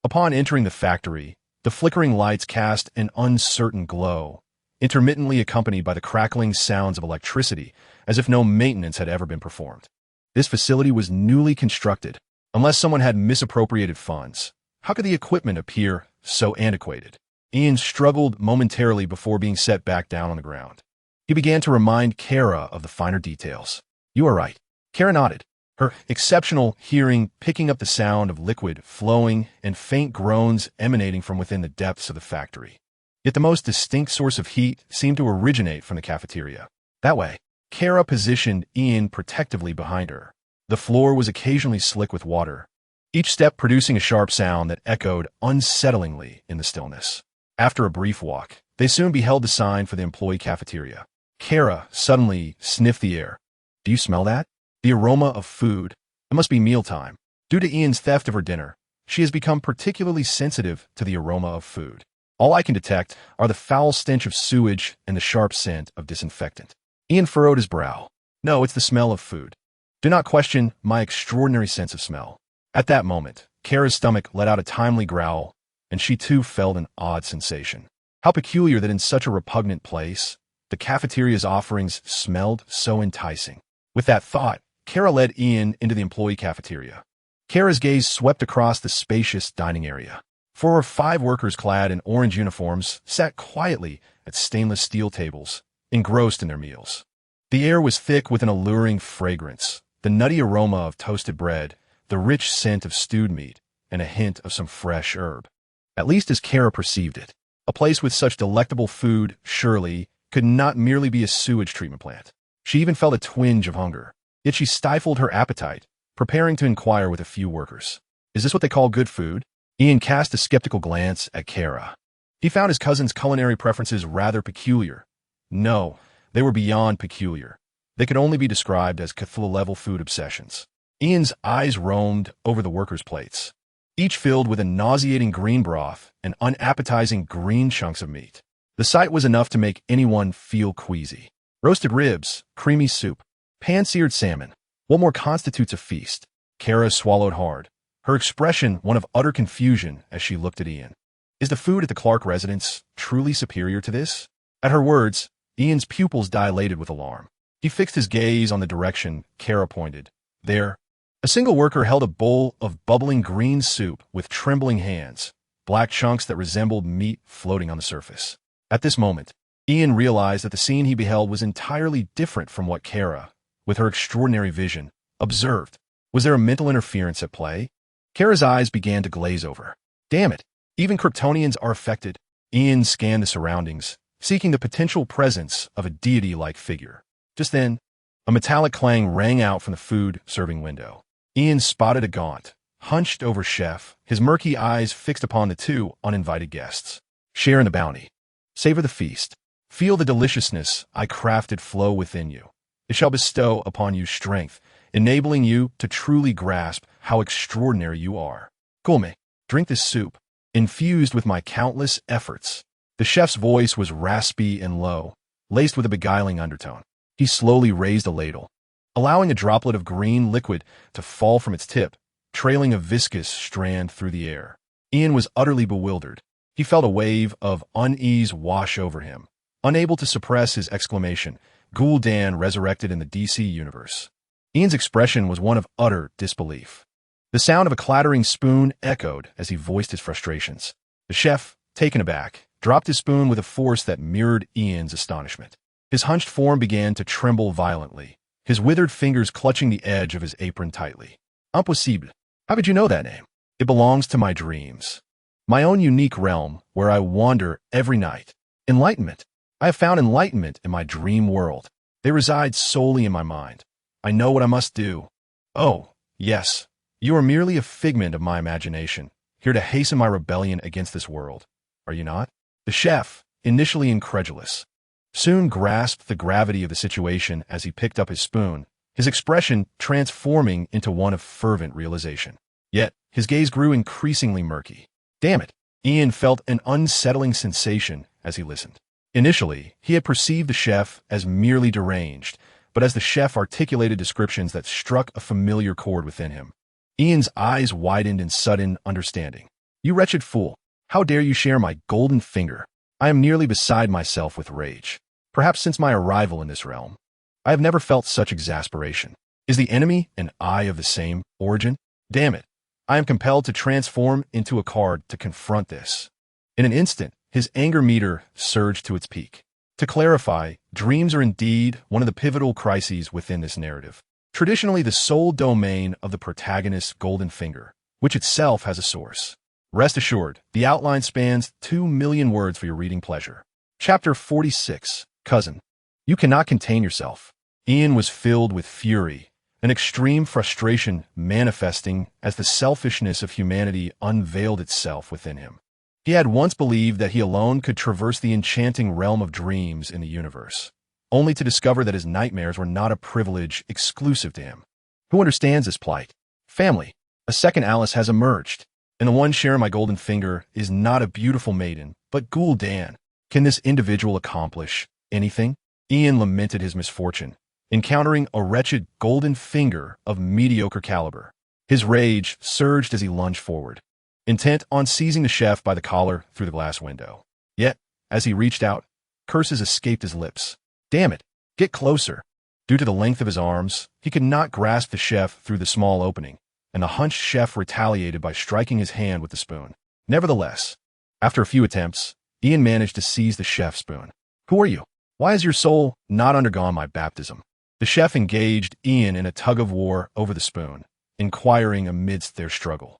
Upon entering the factory, The flickering lights cast an uncertain glow, intermittently accompanied by the crackling sounds of electricity, as if no maintenance had ever been performed. This facility was newly constructed. Unless someone had misappropriated funds, how could the equipment appear so antiquated? Ian struggled momentarily before being set back down on the ground. He began to remind Kara of the finer details. "You are right." Kara nodded, her exceptional hearing picking up the sound of liquid flowing and faint groans emanating from within the depths of the factory. Yet the most distinct source of heat seemed to originate from the cafeteria. That way, Kara positioned Ian protectively behind her. The floor was occasionally slick with water, each step producing a sharp sound that echoed unsettlingly in the stillness. After a brief walk, they soon beheld the sign for the employee cafeteria. Kara suddenly sniffed the air. "Do you smell that? The aroma of food. It must be mealtime." Due to Ian's theft of her dinner, she has become particularly sensitive to the aroma of food. "All I can detect are the foul stench of sewage and the sharp scent of disinfectant." Ian furrowed his brow. "No, it's the smell of food. Do not question my extraordinary sense of smell." At that moment, Kara's stomach let out a timely growl, and she too felt an odd sensation. How peculiar that in such a repugnant place, the cafeteria's offerings smelled so enticing. With that thought, Kara led Ian into the employee cafeteria. Kara's gaze swept across the spacious dining area. 4 or 5 workers clad in orange uniforms sat quietly at stainless steel tables, engrossed in their meals. The air was thick with an alluring fragrance, the nutty aroma of toasted bread, the rich scent of stewed meat, and a hint of some fresh herb. At least as Kara perceived it, a place with such delectable food, surely, could not merely be a sewage treatment plant. She even felt a twinge of hunger, yet she stifled her appetite, preparing to inquire with a few workers. "Is this what they call good food?" Ian cast a skeptical glance at Kara. He found his cousin's culinary preferences rather peculiar. No, they were beyond peculiar. They could only be described as Cthulhu-level food obsessions. Ian's eyes roamed over the workers' plates, each filled with a nauseating green broth and unappetizing green chunks of meat. The sight was enough to make anyone feel queasy. Roasted ribs, creamy soup, pan-seared salmon. What more constitutes a feast? Kara swallowed hard, her expression one of utter confusion as she looked at Ian. Is the food at the Clark residence truly superior to this? At her words, Ian's pupils dilated with alarm. He fixed his gaze on the direction Kara pointed. There, a single worker held a bowl of bubbling green soup with trembling hands, black chunks that resembled meat floating on the surface. At this moment, Ian realized that the scene he beheld was entirely different from what Kara, with her extraordinary vision, observed. Was there a mental interference at play? Kara's eyes began to glaze over. Damn it, even Kryptonians are affected. Ian scanned the surroundings, seeking the potential presence of a deity-like figure. Just then, a metallic clang rang out from the food-serving window. Ian spotted a gaunt, hunched-over chef, his murky eyes fixed upon the 2 uninvited guests. Share in the bounty. Savor the feast. Feel the deliciousness I crafted flow within you. It shall bestow upon you strength, enabling you to truly grasp how extraordinary you are. Come, drink this soup, infused with my countless efforts. The chef's voice was raspy and low, laced with a beguiling undertone. He slowly raised a ladle, allowing a droplet of green liquid to fall from its tip, trailing a viscous strand through the air. Ian was utterly bewildered. He felt a wave of unease wash over him, unable to suppress his exclamation, Gul'dan resurrected in the DC universe. Ian's expression was one of utter disbelief. The sound of a clattering spoon echoed as he voiced his frustrations. The chef, taken aback, dropped his spoon with a force that mirrored Ian's astonishment. His hunched form began to tremble violently, his withered fingers clutching the edge of his apron tightly. Impossible. How could you know that name? It belongs to my dreams. My own unique realm where I wander every night. Enlightenment. I have found enlightenment in my dream world. They reside solely in my mind. I know what I must do. Oh, yes. You are merely a figment of my imagination, here to hasten my rebellion against this world. Are you not? The chef, initially incredulous, soon grasped the gravity of the situation as he picked up his spoon, his expression transforming into one of fervent realization. Yet, his gaze grew increasingly murky. Damn it! Ian felt an unsettling sensation as he listened. Initially, he had perceived the chef as merely deranged, but as the chef articulated descriptions that struck a familiar chord within him, Ian's eyes widened in sudden understanding. You wretched fool! How dare you share my golden finger? I am nearly beside myself with rage. Perhaps since my arrival in this realm, I have never felt such exasperation. Is the enemy and I of the same origin? Damn it. I am compelled to transform into a card to confront this. In an instant, his anger meter surged to its peak. To clarify, dreams are indeed one of the pivotal crises within this narrative. Traditionally the sole domain of the protagonist's golden finger, which itself has a source. Rest assured, the outline spans 2 million words for your reading pleasure. Chapter 46, Cousin. You cannot contain yourself. Ian was filled with fury, an extreme frustration manifesting as the selfishness of humanity unveiled itself within him. He had once believed that he alone could traverse the enchanting realm of dreams in the universe, only to discover that his nightmares were not a privilege exclusive to him. Who understands this plight? Family. A second Alice has emerged, and the one sharing my golden finger is not a beautiful maiden, but Gul'dan. Can this individual accomplish anything? Ian lamented his misfortune, encountering a wretched golden finger of mediocre caliber. His rage surged as he lunged forward, intent on seizing the chef by the collar through the glass window. Yet, as he reached out, curses escaped his lips. Damn it, get closer. Due to the length of his arms, he could not grasp the chef through the small opening, and the hunched chef retaliated by striking his hand with the spoon. Nevertheless, after a few attempts, Ian managed to seize the chef's spoon. Who are you? Why has your soul not undergone my baptism? The chef engaged Ian in a tug-of-war over the spoon, inquiring amidst their struggle.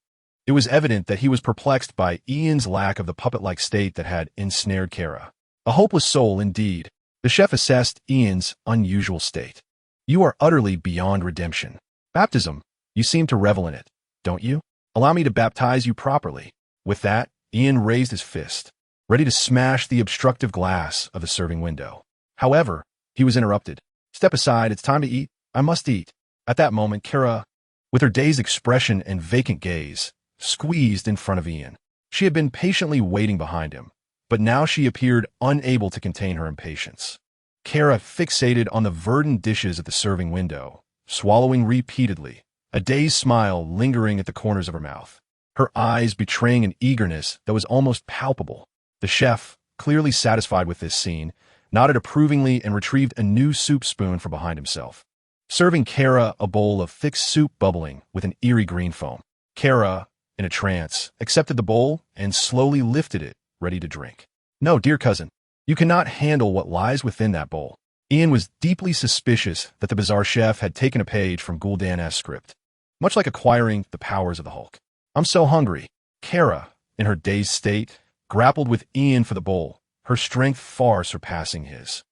It was evident that he was perplexed by Ian's lack of the puppet-like state that had ensnared Kara. A hopeless soul, indeed. The chef assessed Ian's unusual state. You are utterly beyond redemption. Baptism. You seem to revel in it, don't you? Allow me to baptize you properly. With that, Ian raised his fist, ready to smash the obstructive glass of the serving window. However, he was interrupted. Step aside, it's time to eat. I must eat. At that moment, Kara, with her dazed expression and vacant gaze, squeezed in front of Ian. She had been patiently waiting behind him, but now she appeared unable to contain her impatience. Kara fixated on the verdant dishes at the serving window, swallowing repeatedly, a dazed smile lingering at the corners of her mouth, her eyes betraying an eagerness that was almost palpable. The chef, clearly satisfied with this scene, nodded approvingly and retrieved a new soup spoon from behind himself, serving Kara a bowl of thick soup bubbling with an eerie green foam. Kara, in a trance, accepted the bowl and slowly lifted it, ready to drink. No, dear cousin, you cannot handle what lies within that bowl. Ian was deeply suspicious that the bizarre chef had taken a page from Gul'dan's script, much like acquiring the powers of the Hulk. I'm so hungry. Kara, in her dazed state, grappled with Ian for the bowl, her strength far surpassing his.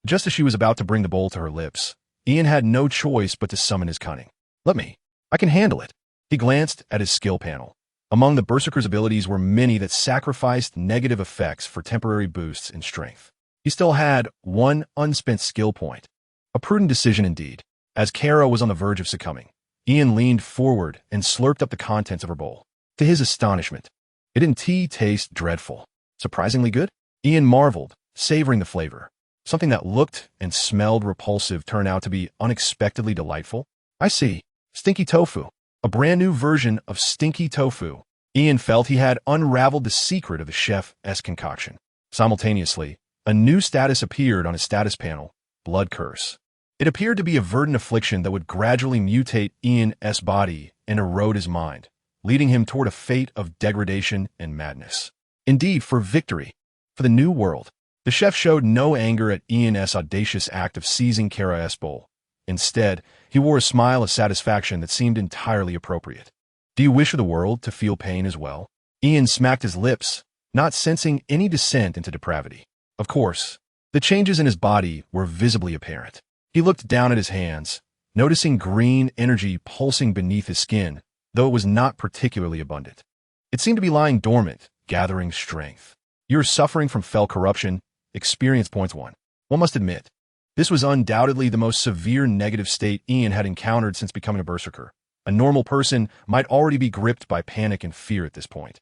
Just as she was about to bring the bowl to her lips, Ian had no choice but to summon his cunning. Let me. I can handle it. He glanced at his skill panel. Among the Berserker's abilities were many that sacrificed negative effects for temporary boosts in strength. He still had one unspent skill point. A prudent decision indeed. As Kara was on the verge of succumbing, Ian leaned forward and slurped up the contents of her bowl. To his astonishment, it didn't taste dreadful. Surprisingly good? Ian marveled, savoring the flavor. Something that looked and smelled repulsive turned out to be unexpectedly delightful. I see. Stinky tofu. A brand new version of stinky tofu. Ian felt he had unraveled the secret of the chef's concoction. Simultaneously, a new status appeared on his status panel, blood curse. It appeared to be a verdant affliction that would gradually mutate Ian's body and erode his mind, leading him toward a fate of degradation and madness. Indeed, for victory, for the new world, the chef showed no anger at Ian's audacious act of seizing Kara's bowl. Instead, he wore a smile of satisfaction that seemed entirely appropriate. Do you wish for the world to feel pain as well? Ian smacked his lips, not sensing any descent into depravity. Of course, the changes in his body were visibly apparent. He looked down at his hands, noticing green energy pulsing beneath his skin, though it was not particularly abundant. It seemed to be lying dormant, gathering strength. You're suffering from fell corruption, experience points 1. One must admit, this was undoubtedly the most severe negative state Ian had encountered since becoming a berserker. A normal person might already be gripped by panic and fear at this point.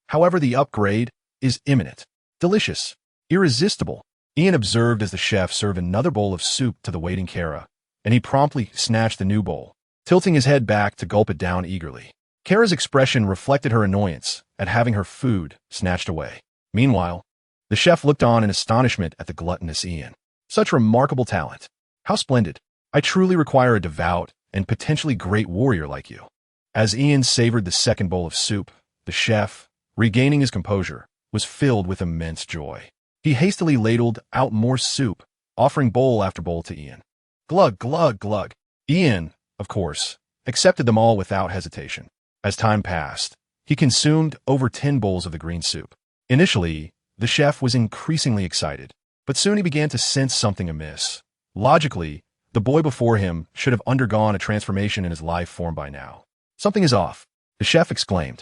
However, the upgrade is imminent. Delicious. Irresistible. Ian observed as the chef served another bowl of soup to the waiting Kara, and he promptly snatched the new bowl, tilting his head back to gulp it down eagerly. Kara's expression reflected her annoyance at having her food snatched away. Meanwhile, the chef looked on in astonishment at the gluttonous Ian. Such remarkable talent. How splendid. I truly require a devout and potentially great warrior like you. As Ian savored the second bowl of soup, the chef, regaining his composure, was filled with immense joy. He hastily ladled out more soup, offering bowl after bowl to Ian. Glug, glug, glug. Ian, of course, accepted them all without hesitation. As time passed, he consumed over 10 bowls of the green soup. Initially, the chef was increasingly excited, but soon he began to sense something amiss. Logically, the boy before him should have undergone a transformation in his life form by now. Something is off, the chef exclaimed,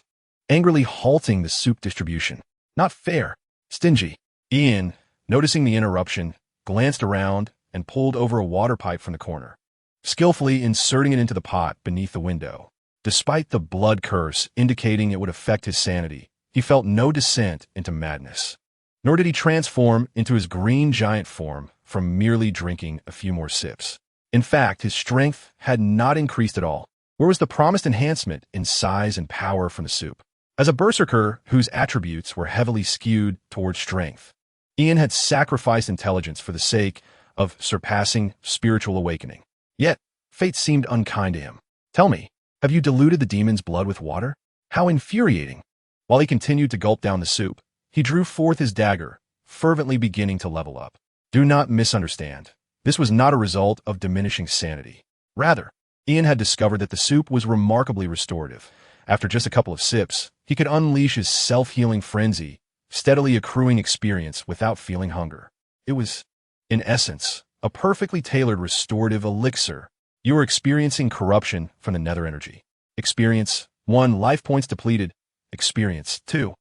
angrily halting the soup distribution. Not fair. Stingy. Ian, noticing the interruption, glanced around and pulled over a water pipe from the corner, skillfully inserting it into the pot beneath the window. Despite the blood curse indicating it would affect his sanity, he felt no descent into madness. Nor did he transform into his green giant form from merely drinking a few more sips. In fact, his strength had not increased at all. Where was the promised enhancement in size and power from the soup? As a berserker whose attributes were heavily skewed towards strength, Ian had sacrificed intelligence for the sake of surpassing spiritual awakening. Yet, fate seemed unkind to him. Tell me, have you diluted the demon's blood with water? How infuriating! While he continued to gulp down the soup, he drew forth his dagger, fervently beginning to level up. Do not misunderstand. This was not a result of diminishing sanity. Rather, Ian had discovered that the soup was remarkably restorative. After just a couple of sips, he could unleash his self-healing frenzy, steadily accruing experience without feeling hunger. It was, in essence, a perfectly tailored restorative elixir. You were experiencing corruption from the nether energy. Experience 1, life points depleted. Experience 2.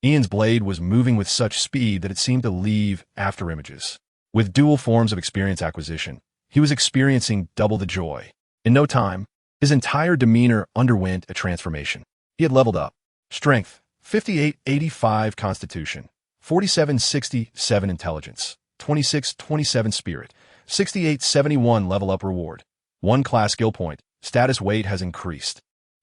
Ian's blade was moving with such speed that it seemed to leave after images. With dual forms of experience acquisition, he was experiencing double the joy. In no time, his entire demeanor underwent a transformation. He had leveled up. Strength, 5885 Constitution, 4767 Intelligence, 2627 Spirit, 6871 Level Up Reward. 1 class skill point. Status weight has increased.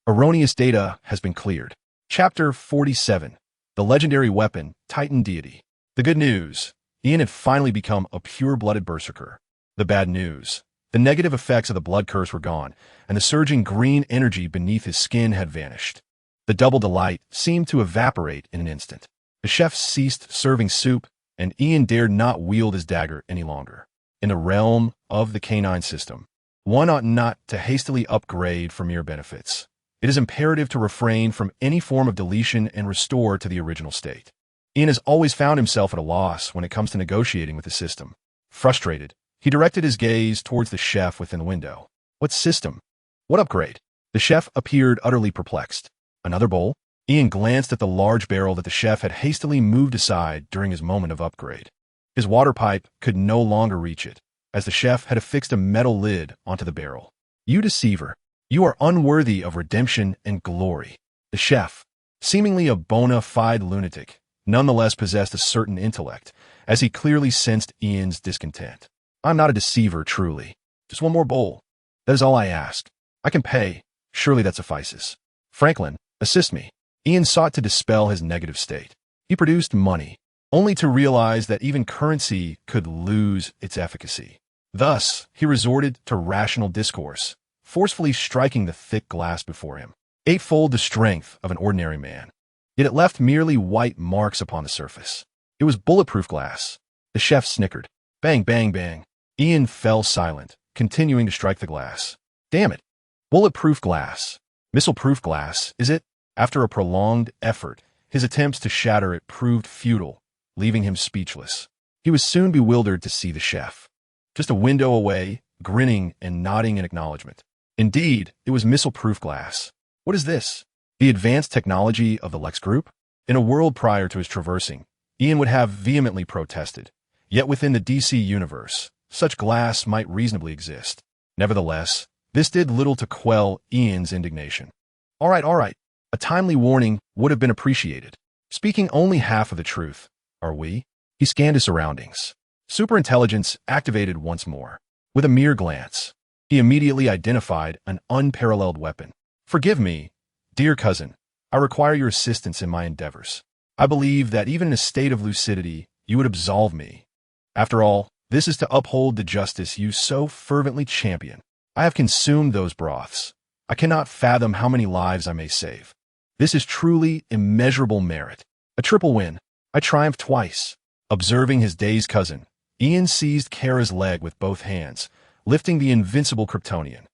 Erroneous data has been cleared. Chapter 47. The legendary weapon, Titan Deity. The good news. Ian had finally become a pure-blooded berserker. The bad news. The negative effects of the blood curse were gone, and the surging green energy beneath his skin had vanished. The double delight seemed to evaporate in an instant. The chef ceased serving soup, and Ian dared not wield his dagger any longer. In the realm of the canine system, one ought not to hastily upgrade for mere benefits. It is imperative to refrain from any form of deletion and restore to the original state. Ian has always found himself at a loss when it comes to negotiating with the system. Frustrated, he directed his gaze towards the chef within the window. What system? What upgrade? The chef appeared utterly perplexed. Another bowl? Ian glanced at the large barrel that the chef had hastily moved aside during his moment of upgrade. His water pipe could no longer reach it, as the chef had affixed a metal lid onto the barrel. You deceiver! You are unworthy of redemption and glory. The chef, seemingly a bona fide lunatic, nonetheless possessed a certain intellect, as he clearly sensed Ian's discontent. I'm not a deceiver, truly. Just one more bowl. That is all I ask. I can pay. Surely that suffices. Franklin, assist me. Ian sought to dispel his negative state. He produced money, only to realize that even currency could lose its efficacy. Thus, he resorted to rational discourse, forcefully striking the thick glass before him, eightfold the strength of an ordinary man. Yet it left merely white marks upon the surface. It was bulletproof glass. The chef snickered. Bang, bang, bang. Ian fell silent, continuing to strike the glass. Damn it. Bulletproof glass. Missile-proof glass, is it? After a prolonged effort, his attempts to shatter it proved futile, leaving him speechless. He was soon bewildered to see the chef, just a window away, grinning and nodding in acknowledgement. Indeed, it was missile-proof glass. What is this? The advanced technology of the Lex Group? In a world prior to his traversing, Ian would have vehemently protested. Yet within the DC universe, such glass might reasonably exist. Nevertheless, this did little to quell Ian's indignation. All right. A timely warning would have been appreciated. Speaking only half of the truth, are we? He scanned his surroundings. Superintelligence activated once more. With a mere glance, he immediately identified an unparalleled weapon. Forgive me, Dear cousin, I require your assistance in my endeavors. I believe that even in a state of lucidity, you would absolve me. After all, this is to uphold the justice you so fervently champion. I have consumed those broths. I cannot fathom how many lives I may save. This is truly immeasurable merit. A triple win. I triumphed twice. Observing his dazed cousin, Ian seized Kara's leg with both hands, lifting the invincible Kryptonian.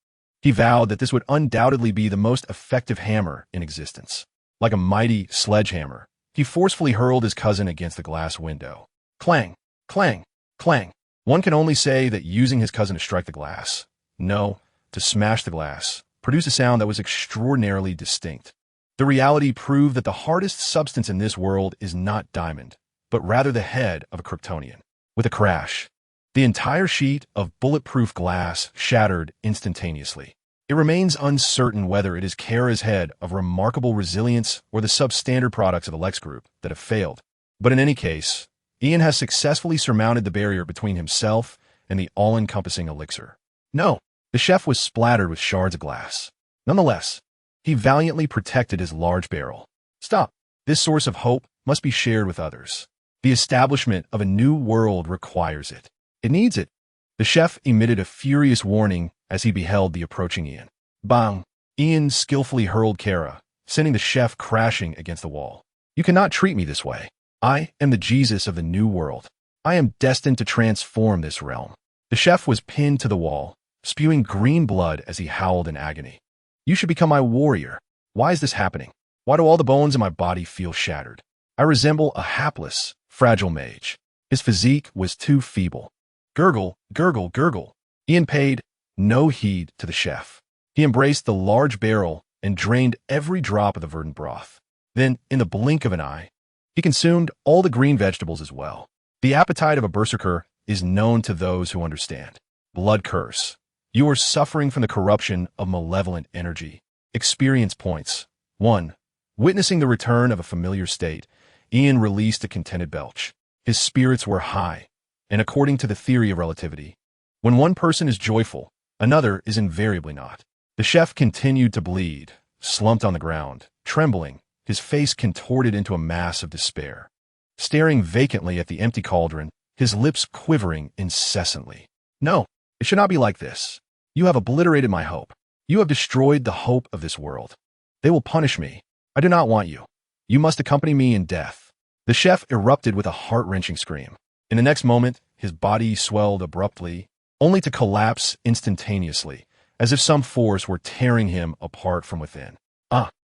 He vowed that this would undoubtedly be the most effective hammer in existence. Like a mighty sledgehammer, he forcefully hurled his cousin against the glass window. Clang, clang, clang. One can only say that using his cousin to strike the glass, no, to smash the glass, produced a sound that was extraordinarily distinct. The reality proved that the hardest substance in this world is not diamond, but rather the head of a Kryptonian. With a crash, the entire sheet of bulletproof glass shattered instantaneously. It remains uncertain whether it is Kara's head of remarkable resilience or the substandard products of the Lex Group that have failed. But in any case, Ian has successfully surmounted the barrier between himself and the all-encompassing elixir. No, the chef was splattered with shards of glass. Nonetheless, he valiantly protected his large barrel. Stop. This source of hope must be shared with others. The establishment of a new world requires it. It needs it. The chef emitted a furious warning as he beheld the approaching Ian. Bang! Ian skillfully hurled Kara, sending the chef crashing against the wall. You cannot treat me this way. I am the Jesus of the new world. I am destined to transform this realm. The chef was pinned to the wall, spewing green blood as he howled in agony. You should become my warrior. Why is this happening? Why do all the bones in my body feel shattered? I resemble a hapless, fragile mage. His physique was too feeble. Gurgle, gurgle, gurgle. Ian paid no heed to the chef. He embraced the large barrel and drained every drop of the verdant broth. Then, in the blink of an eye, he consumed all the green vegetables as well. The appetite of a berserker is known to those who understand. Blood curse. You are suffering from the corruption of malevolent energy. Experience points. 1. Witnessing the return of a familiar state, Ian released a contented belch. His spirits were high, and according to the theory of relativity, when one person is joyful, another is invariably not. The chef continued to bleed, slumped on the ground, trembling, his face contorted into a mass of despair. Staring vacantly at the empty cauldron, his lips quivering incessantly. No, it should not be like this. You have obliterated my hope. You have destroyed the hope of this world. They will punish me. I do not want you. You must accompany me in death. The chef erupted with a heart-wrenching scream. In the next moment, his body swelled abruptly, only to collapse instantaneously, as if some force were tearing him apart from within.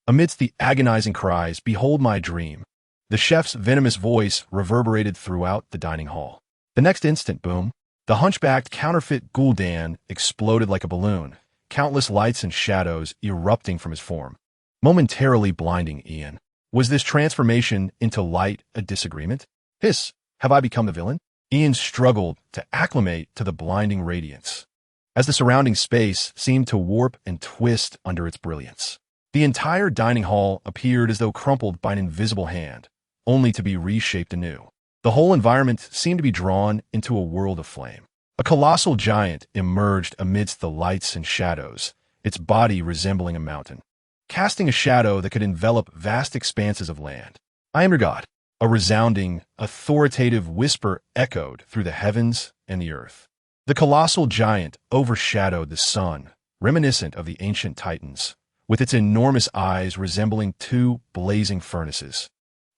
Amidst the agonizing cries, behold my dream. The chef's venomous voice reverberated throughout the dining hall. The next instant, boom, the hunchbacked counterfeit Gul'dan exploded like a balloon, countless lights and shadows erupting from his form, momentarily blinding Ian. Was this transformation into light a disagreement? Hiss, have I become the villain? Ian struggled to acclimate to the blinding radiance, as the surrounding space seemed to warp and twist under its brilliance. The entire dining hall appeared as though crumpled by an invisible hand, only to be reshaped anew. The whole environment seemed to be drawn into a world of flame. A colossal giant emerged amidst the lights and shadows, its body resembling a mountain, casting a shadow that could envelop vast expanses of land. I am your god. A resounding, authoritative whisper echoed through the heavens and the earth. The colossal giant overshadowed the sun, reminiscent of the ancient Titans, with its enormous eyes resembling two blazing furnaces,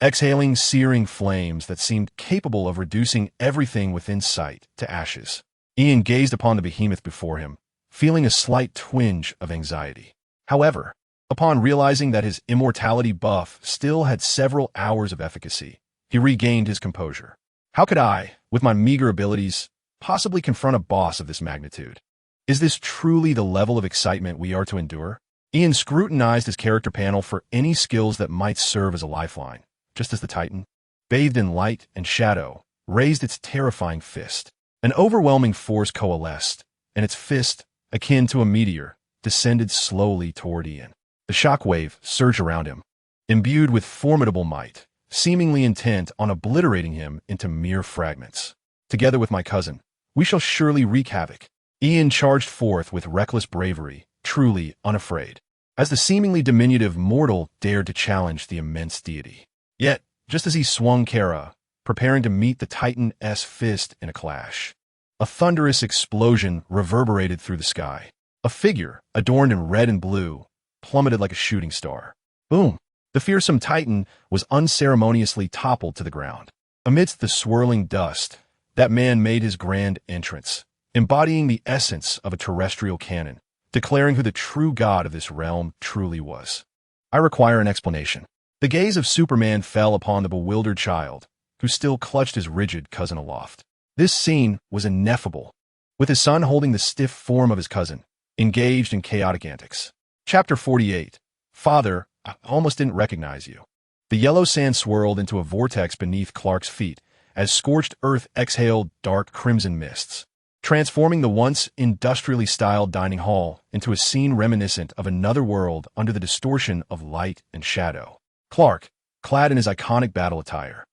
exhaling searing flames that seemed capable of reducing everything within sight to ashes. Ian gazed upon the behemoth before him, feeling a slight twinge of anxiety. However, upon realizing that his immortality buff still had several hours of efficacy, he regained his composure. How could I, with my meager abilities, possibly confront a boss of this magnitude? Is this truly the level of excitement we are to endure? Ian scrutinized his character panel for any skills that might serve as a lifeline, just as the Titan, bathed in light and shadow, raised its terrifying fist. An overwhelming force coalesced, and its fist, akin to a meteor, descended slowly toward Ian. The shockwave surged around him, imbued with formidable might, seemingly intent on obliterating him into mere fragments. Together with my cousin, we shall surely wreak havoc. Ian charged forth with reckless bravery, truly unafraid. as the seemingly diminutive mortal dared to challenge the immense deity. Yet, just as he swung Kara, preparing to meet the Titan's fist in a clash, a thunderous explosion reverberated through the sky. A figure, adorned in red and blue, plummeted like a shooting star. Boom! The fearsome Titan was unceremoniously toppled to the ground. Amidst the swirling dust, that man made his grand entrance, embodying the essence of a terrestrial canon, declaring who the true god of this realm truly was. I require an explanation. The gaze of Superman fell upon the bewildered child, who still clutched his rigid cousin aloft. This scene was ineffable, with his son holding the stiff form of his cousin, engaged in chaotic antics. Chapter 48. Father, I almost didn't recognize you. The yellow sand swirled into a vortex beneath Clark's feet as scorched earth exhaled dark crimson mists, transforming the once industrially styled dining hall into a scene reminiscent of another world under the distortion of light and shadow. Clark, clad in his iconic battle attire,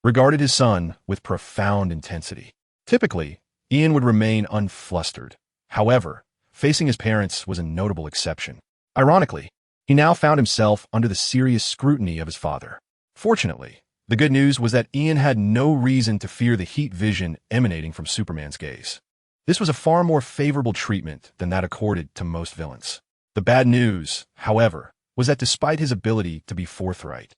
regarded his son with profound intensity. Typically, Ian would remain unflustered. However, facing his parents was a notable exception. Ironically, he now found himself under the serious scrutiny of his father. Fortunately, the good news was that Ian had no reason to fear the heat vision emanating from Superman's gaze. This was a far more favorable treatment than that accorded to most villains. The bad news, however, was that despite his ability to be forthright,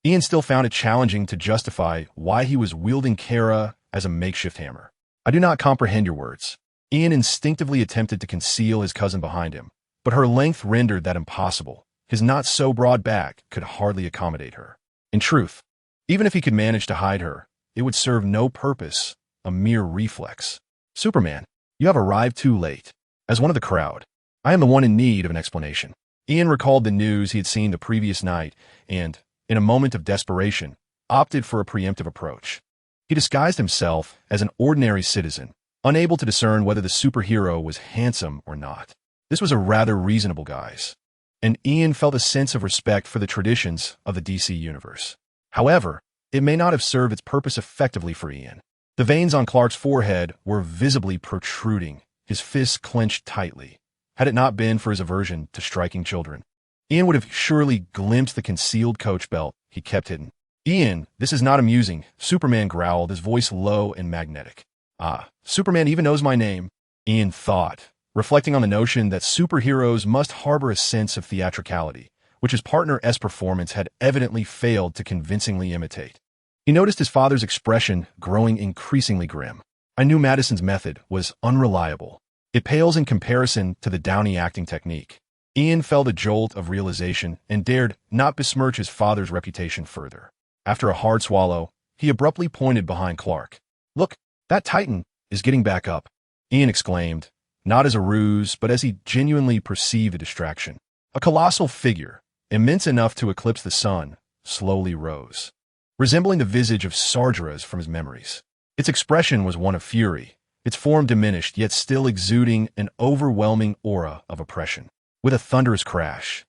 Ian still found it challenging to justify why he was wielding Kara as a makeshift hammer. I do not comprehend your words. Ian instinctively attempted to conceal his cousin behind him, but her length rendered that impossible. His not-so-broad back could hardly accommodate her. In truth, even if he could manage to hide her, it would serve no purpose, a mere reflex. Superman, you have arrived too late. As one of the crowd, I am the one in need of an explanation. Ian recalled the news he had seen the previous night and, in a moment of desperation, opted for a preemptive approach. He disguised himself as an ordinary citizen, unable to discern whether the superhero was handsome or not. This was a rather reasonable guise, and Ian felt a sense of respect for the traditions of the DC universe. However, it may not have served its purpose effectively for Ian. The veins on Clark's forehead were visibly protruding, his fists clenched tightly. Had it not been for his aversion to striking children, Ian would have surely glimpsed the concealed coach belt he kept hidden. Ian, this is not amusing, Superman growled, his voice low and magnetic. Ah, Superman even knows my name, Ian thought, reflecting on the notion that superheroes must harbor a sense of theatricality, which his partner's performance had evidently failed to convincingly imitate. He noticed his father's expression growing increasingly grim. I knew Madison's method was unreliable. It pales in comparison to the Downey acting technique. Ian felt a jolt of realization and dared not besmirch his father's reputation further. After a hard swallow, he abruptly pointed behind Clark. Look, that Titan is getting back up, Ian exclaimed, not as a ruse, but as he genuinely perceived a distraction. A colossal figure, immense enough to eclipse the sun, slowly rose, resembling the visage of Sargeras from his memories. Its expression was one of fury, its form diminished, yet still exuding an overwhelming aura of oppression. With a thunderous crash,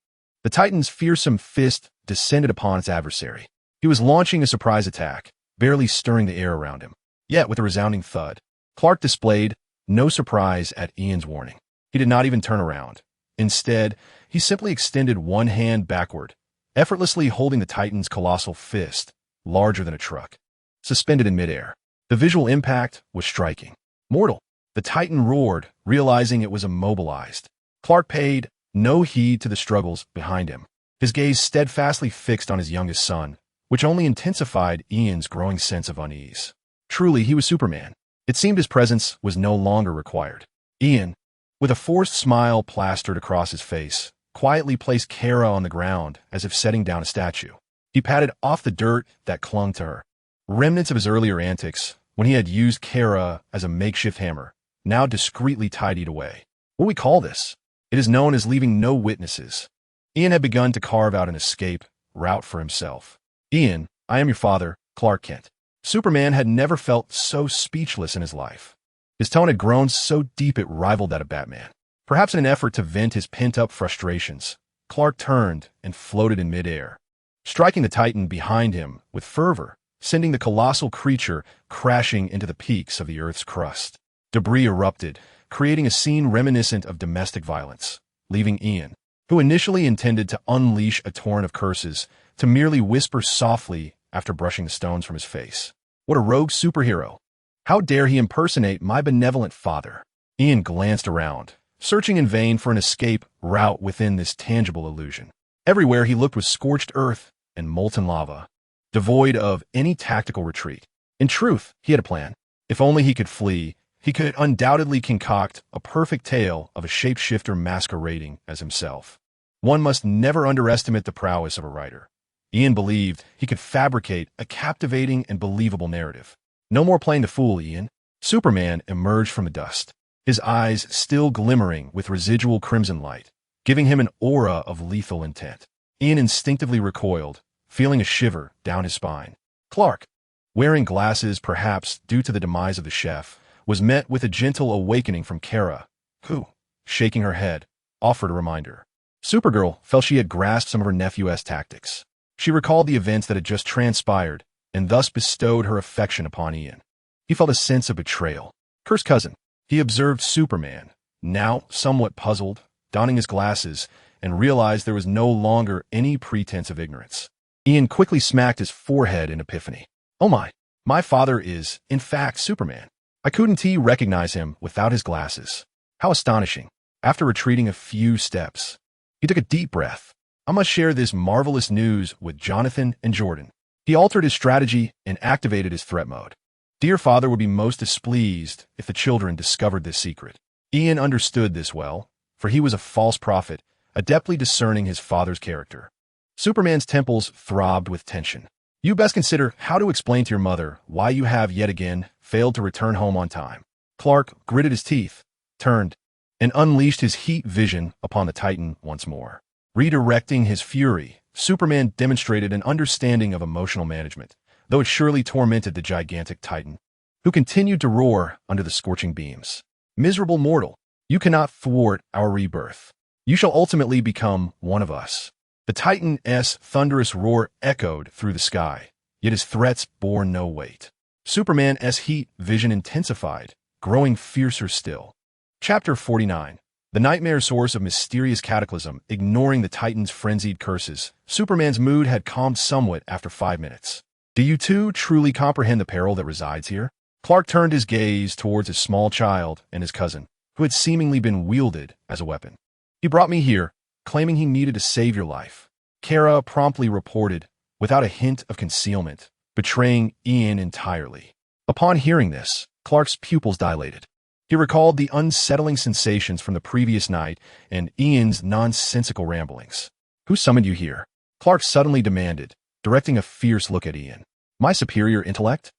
the Titan's fearsome fist descended upon its adversary. He was launching a surprise attack, barely stirring the air around him. Yet, with a resounding thud, Clark displayed no surprise at Ian's warning. He did not even turn around. Instead, he simply extended one hand backward, effortlessly holding the Titan's colossal fist, larger than a truck, suspended in midair. The visual impact was striking. Mortal, the Titan roared, realizing it was immobilized. Clark paid no heed to the struggles behind him, his gaze steadfastly fixed on his youngest son, which only intensified Ian's growing sense of unease. Truly, he was Superman. It seemed his presence was no longer required. Ian, with a forced smile plastered across his face, quietly placed Kara on the ground as if setting down a statue. He patted off the dirt that clung to her, remnants of his earlier antics when he had used Kara as a makeshift hammer, now discreetly tidied away. What we call this? It is known as leaving no witnesses. Ian had begun to carve out an escape route for himself. Ian, I am your father, Clark Kent. Superman had never felt so speechless in his life. His tone had grown so deep it rivaled that of Batman. Perhaps in an effort to vent his pent-up frustrations, Clark turned and floated in midair, striking the Titan behind him with fervor, sending the colossal creature crashing into the peaks of the Earth's crust. Debris erupted, creating a scene reminiscent of domestic violence, leaving Ian, who initially intended to unleash a torrent of curses, to merely whisper softly after brushing the stones from his face. What a rogue superhero! How dare he impersonate my benevolent father? Ian glanced around, searching in vain for an escape route within this tangible illusion. Everywhere he looked was scorched earth and molten lava, devoid of any tactical retreat. In truth, he had a plan. If only he could flee, he could undoubtedly concoct a perfect tale of a shapeshifter masquerading as himself. One must never underestimate the prowess of a writer. Ian believed he could fabricate a captivating and believable narrative. No more playing the fool, Ian. Superman emerged from the dust, his eyes still glimmering with residual crimson light, giving him an aura of lethal intent. Ian instinctively recoiled, feeling a shiver down his spine. Clark, wearing glasses perhaps due to the demise of the chef, was met with a gentle awakening from Kara, who, shaking her head, offered a reminder. Supergirl felt she had grasped some of her nephew's tactics. She recalled the events that had just transpired, and thus bestowed her affection upon Ian. He felt a sense of betrayal. Cursed cousin. He observed Superman, now somewhat puzzled, donning his glasses, and realized there was no longer any pretense of ignorance. Ian quickly smacked his forehead in epiphany. Oh my father is, in fact, Superman. I couldn't recognize him without his glasses. How astonishing. After retreating a few steps, he took a deep breath. I must share this marvelous news with Jonathan and Jordan. He altered his strategy and activated his threat mode. Dear father would be most displeased if the children discovered this secret. Ian understood this well, for he was a false prophet, adeptly discerning his father's character. Superman's temples throbbed with tension. You best consider how to explain to your mother why you have yet again failed to return home on time. Clark gritted his teeth, turned, and unleashed his heat vision upon the Titan once more. Redirecting his fury, Superman demonstrated an understanding of emotional management, though it surely tormented the gigantic Titan, who continued to roar under the scorching beams. Miserable mortal, you cannot thwart our rebirth. You shall ultimately become one of us. The Titan's thunderous roar echoed through the sky, yet his threats bore no weight. Superman's heat vision intensified, growing fiercer still. Chapter 49. The nightmare source of mysterious cataclysm. Ignoring the Titan's frenzied curses, Superman's mood had calmed somewhat after 5 minutes. Do you two truly comprehend the peril that resides here? Clark turned his gaze towards his small child and his cousin, who had seemingly been wielded as a weapon. He brought me here, claiming he needed to save your life. Kara promptly reported, without a hint of concealment, betraying Ian entirely. Upon hearing this, Clark's pupils dilated. He recalled the unsettling sensations from the previous night and Ian's nonsensical ramblings. Who summoned you here? Clark suddenly demanded, directing a fierce look at Ian. My superior intellect?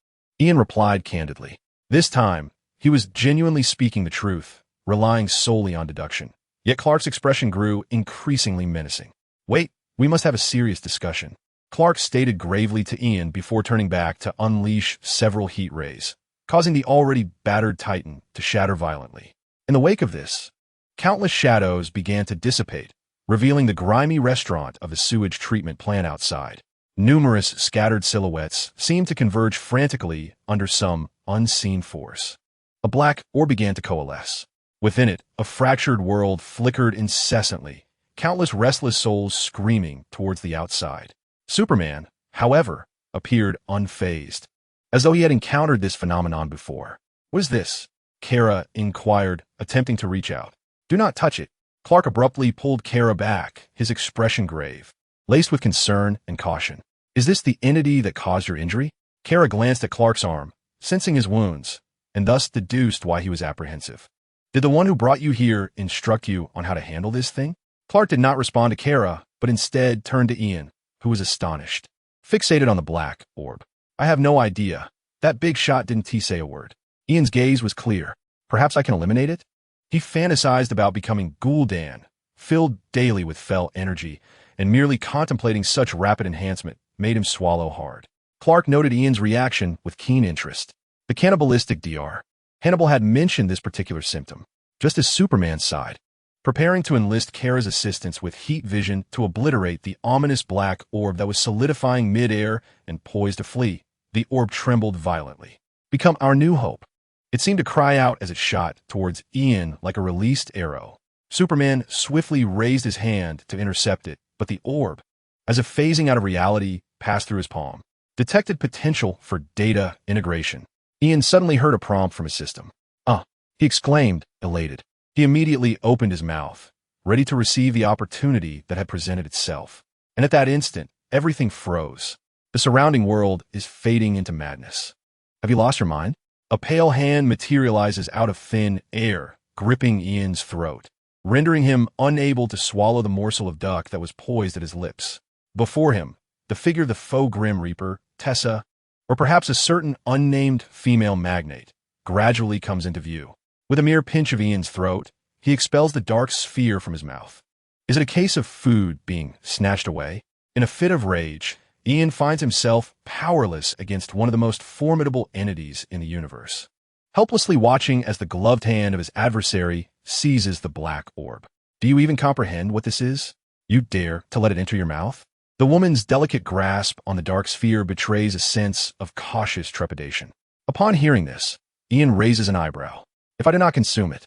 Ian replied candidly. This time, he was genuinely speaking the truth, relying solely on deduction. Yet Clark's expression grew increasingly menacing. Wait, we must have a serious discussion. Clark stated gravely to Ian before turning back to unleash several heat rays, causing the already battered Titan to shatter violently. In the wake of this, countless shadows began to dissipate, revealing the grimy restaurant of the sewage treatment plant outside. Numerous scattered silhouettes seemed to converge frantically under some unseen force. A black orb began to coalesce. Within it, a fractured world flickered incessantly, countless restless souls screaming towards the outside. Superman, however, appeared unfazed, as though he had encountered this phenomenon before. What is this? Kara inquired, attempting to reach out. Do not touch it. Clark abruptly pulled Kara back, his expression grave, laced with concern and caution. Is this the entity that caused your injury? Kara glanced at Clark's arm, sensing his wounds, and thus deduced why he was apprehensive. Did the one who brought you here instruct you on how to handle this thing? Clark did not respond to Kara, but instead turned to Ian, who was astonished. Fixated on the black orb. I have no idea. That big shot didn't say a word. Ian's gaze was clear. Perhaps I can eliminate it? He fantasized about becoming Gul'dan, filled daily with fell energy, and merely contemplating such rapid enhancement made him swallow hard. Clark noted Ian's reaction with keen interest. The cannibalistic DR. Hannibal had mentioned this particular symptom, just as Superman sighed, preparing to enlist Kara's assistance with heat vision to obliterate the ominous black orb that was solidifying mid-air and poised to flee. The orb trembled violently. Become our new hope. It seemed to cry out as it shot towards Ian like a released arrow. Superman swiftly raised his hand to intercept it, but the orb, as if phasing out of reality, passed through his palm. Detected potential for data integration. Ian suddenly heard a prompt from his system. He exclaimed, elated. He immediately opened his mouth, ready to receive the opportunity that had presented itself. And at that instant, everything froze. The surrounding world is fading into madness. Have you lost your mind? A pale hand materializes out of thin air, gripping Ian's throat, rendering him unable to swallow the morsel of duck that was poised at his lips. Before him, the figure of the faux Grim Reaper, Tessa, or perhaps a certain unnamed female magnate, gradually comes into view. With a mere pinch of Ian's throat, he expels the dark sphere from his mouth. Is it a case of food being snatched away? In a fit of rage, Ian finds himself powerless against one of the most formidable entities in the universe, helplessly watching as the gloved hand of his adversary seizes the black orb. Do you even comprehend what this is? You dare to let it enter your mouth? The woman's delicate grasp on the dark sphere betrays a sense of cautious trepidation. Upon hearing this, Ian raises an eyebrow. If I do not consume it,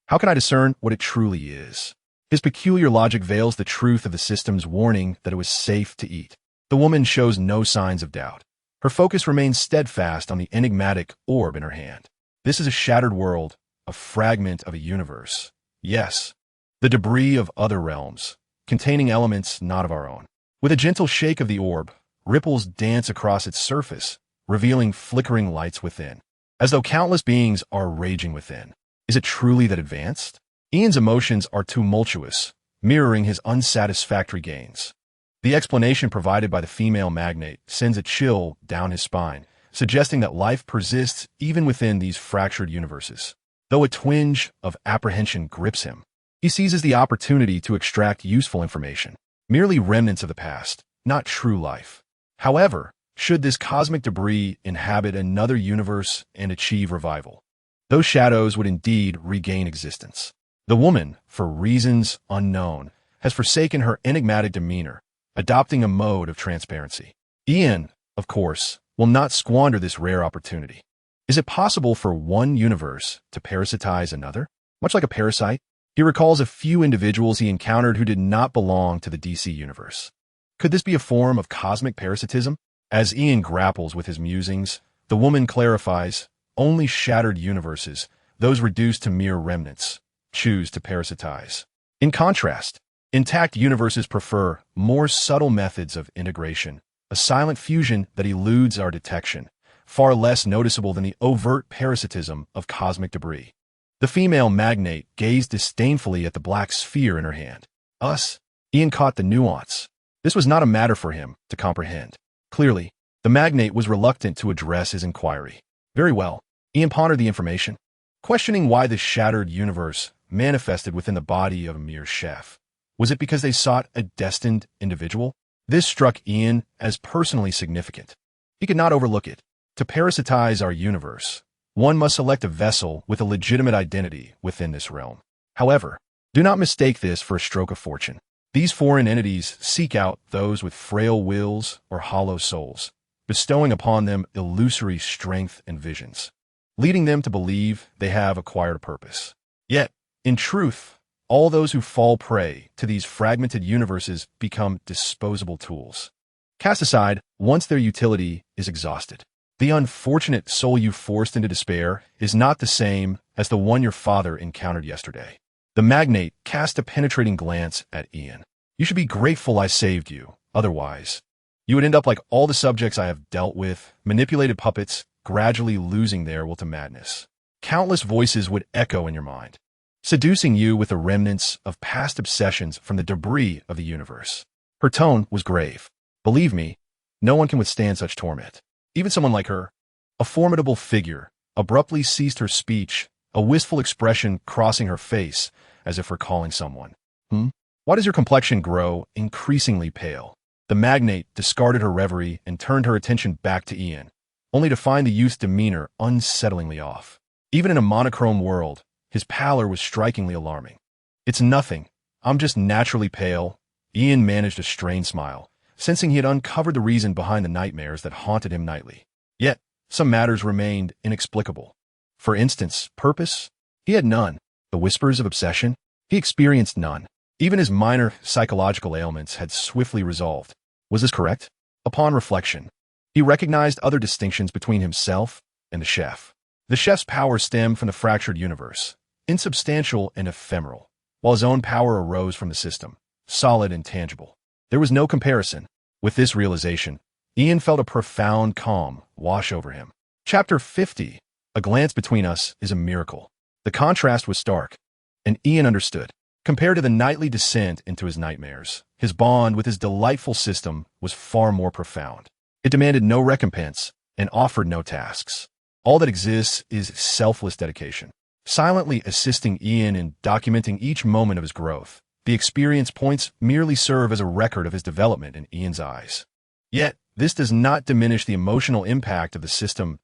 how can I discern what it truly is? His peculiar logic veils the truth of the system's warning that it was safe to eat. The woman shows no signs of doubt. Her focus remains steadfast on the enigmatic orb in her hand. This is a shattered world, a fragment of a universe. Yes, the debris of other realms, containing elements not of our own. With a gentle shake of the orb, ripples dance across its surface, revealing flickering lights within, as though countless beings are raging within. Is it truly that advanced? Ian's emotions are tumultuous, mirroring his unsatisfactory gains. The explanation provided by the female magnate sends a chill down his spine, suggesting that life persists even within these fractured universes. Though a twinge of apprehension grips him, he seizes the opportunity to extract useful information, merely remnants of the past, not true life. However, should this cosmic debris inhabit another universe and achieve revival, those shadows would indeed regain existence. The woman, for reasons unknown, has forsaken her enigmatic demeanor, adopting a mode of transparency. Ian, of course, will not squander this rare opportunity. Is it possible for one universe to parasitize another? Much like a parasite, he recalls a few individuals he encountered who did not belong to the DC universe. Could this be a form of cosmic parasitism? As Ian grapples with his musings, the woman clarifies, only shattered universes, those reduced to mere remnants, choose to parasitize. In contrast, intact universes prefer more subtle methods of integration, a silent fusion that eludes our detection, far less noticeable than the overt parasitism of cosmic debris. The female magnate gazed disdainfully at the black sphere in her hand. Ian caught the nuance. This was not a matter for him to comprehend. Clearly, the magnate was reluctant to address his inquiry. Very well, Ian pondered the information, questioning why this shattered universe manifested within the body of a mere chef. Was it because they sought a destined individual? This struck Ian as personally significant. He could not overlook it. To parasitize our universe, one must select a vessel with a legitimate identity within this realm. However, do not mistake this for a stroke of fortune. These foreign entities seek out those with frail wills or hollow souls, bestowing upon them illusory strength and visions, leading them to believe they have acquired a purpose. Yet, in truth, all those who fall prey to these fragmented universes become disposable tools, cast aside once their utility is exhausted. The unfortunate soul you forced into despair is not the same as the one your father encountered yesterday. The magnate cast a penetrating glance at Ian. You should be grateful I saved you. Otherwise, you would end up like all the subjects I have dealt with, manipulated puppets, gradually losing their will to madness. Countless voices would echo in your mind, seducing you with the remnants of past obsessions from the debris of the universe. Her tone was grave. Believe me, no one can withstand such torment. Even someone like her, a formidable figure, abruptly ceased her speech, a wistful expression crossing her face as if recalling someone. Why does your complexion grow increasingly pale? The magnate discarded her reverie and turned her attention back to Ian, only to find the youth's demeanor unsettlingly off. Even in a monochrome world, his pallor was strikingly alarming. It's nothing. I'm just naturally pale. Ian managed a strained smile, sensing he had uncovered the reason behind the nightmares that haunted him nightly. Yet, some matters remained inexplicable. For instance, purpose? He had none. The whispers of obsession? He He experienced none. Even his minor psychological ailments had swiftly resolved. Was this correct? Upon reflection, he recognized other distinctions between himself and the chef. The chef's power stemmed from the fractured universe, insubstantial and ephemeral, while his own power arose from the system, solid and tangible. There was no comparison. With this realization, Ian felt a profound calm wash over him. Chapter 50. A glance between us is a miracle. The contrast was stark, and Ian understood. Compared to the nightly descent into his nightmares, his bond with his delightful system was far more profound. It demanded no recompense and offered no tasks. All that exists is selfless dedication. Silently assisting Ian in documenting each moment of his growth, the experience points merely serve as a record of his development in Ian's eyes. Yet, this does not diminish the emotional impact of the system's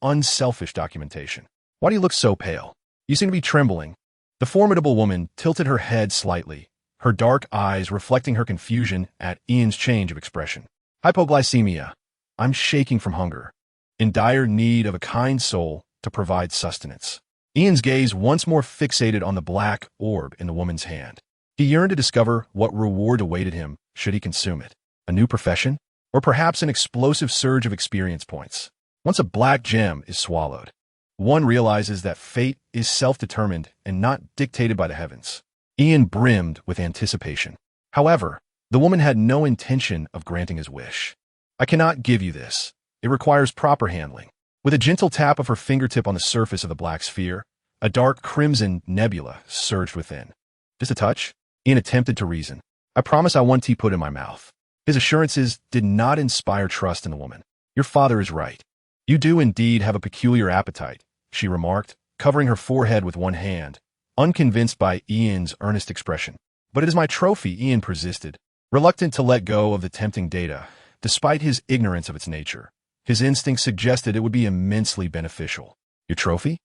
unselfish documentation. Why do you look so pale? You seem to be trembling. The formidable woman tilted her head slightly, her dark eyes reflecting her confusion at Ian's change of expression. Hypoglycemia. I'm shaking from hunger, in dire need of a kind soul to provide sustenance. Ian's gaze once more fixated on the black orb in the woman's hand. He yearned to discover what reward awaited him should he consume it. A new profession? Or perhaps an explosive surge of experience points. Once a black gem is swallowed, one realizes that fate is self-determined and not dictated by the heavens. Ian brimmed with anticipation. However, the woman had no intention of granting his wish. I cannot give you this. It requires proper handling. With a gentle tap of her fingertip on the surface of the black sphere, a dark crimson nebula surged within. Just a touch? Ian attempted to reason. I promise I want tea put in my mouth. His assurances did not inspire trust in the woman. Your father is right. You do indeed have a peculiar appetite, she remarked, covering her forehead with one hand, unconvinced by Ian's earnest expression. But it is my trophy, Ian persisted, reluctant to let go of the tempting data, despite his ignorance of its nature. His instinct suggested it would be immensely beneficial. Your trophy?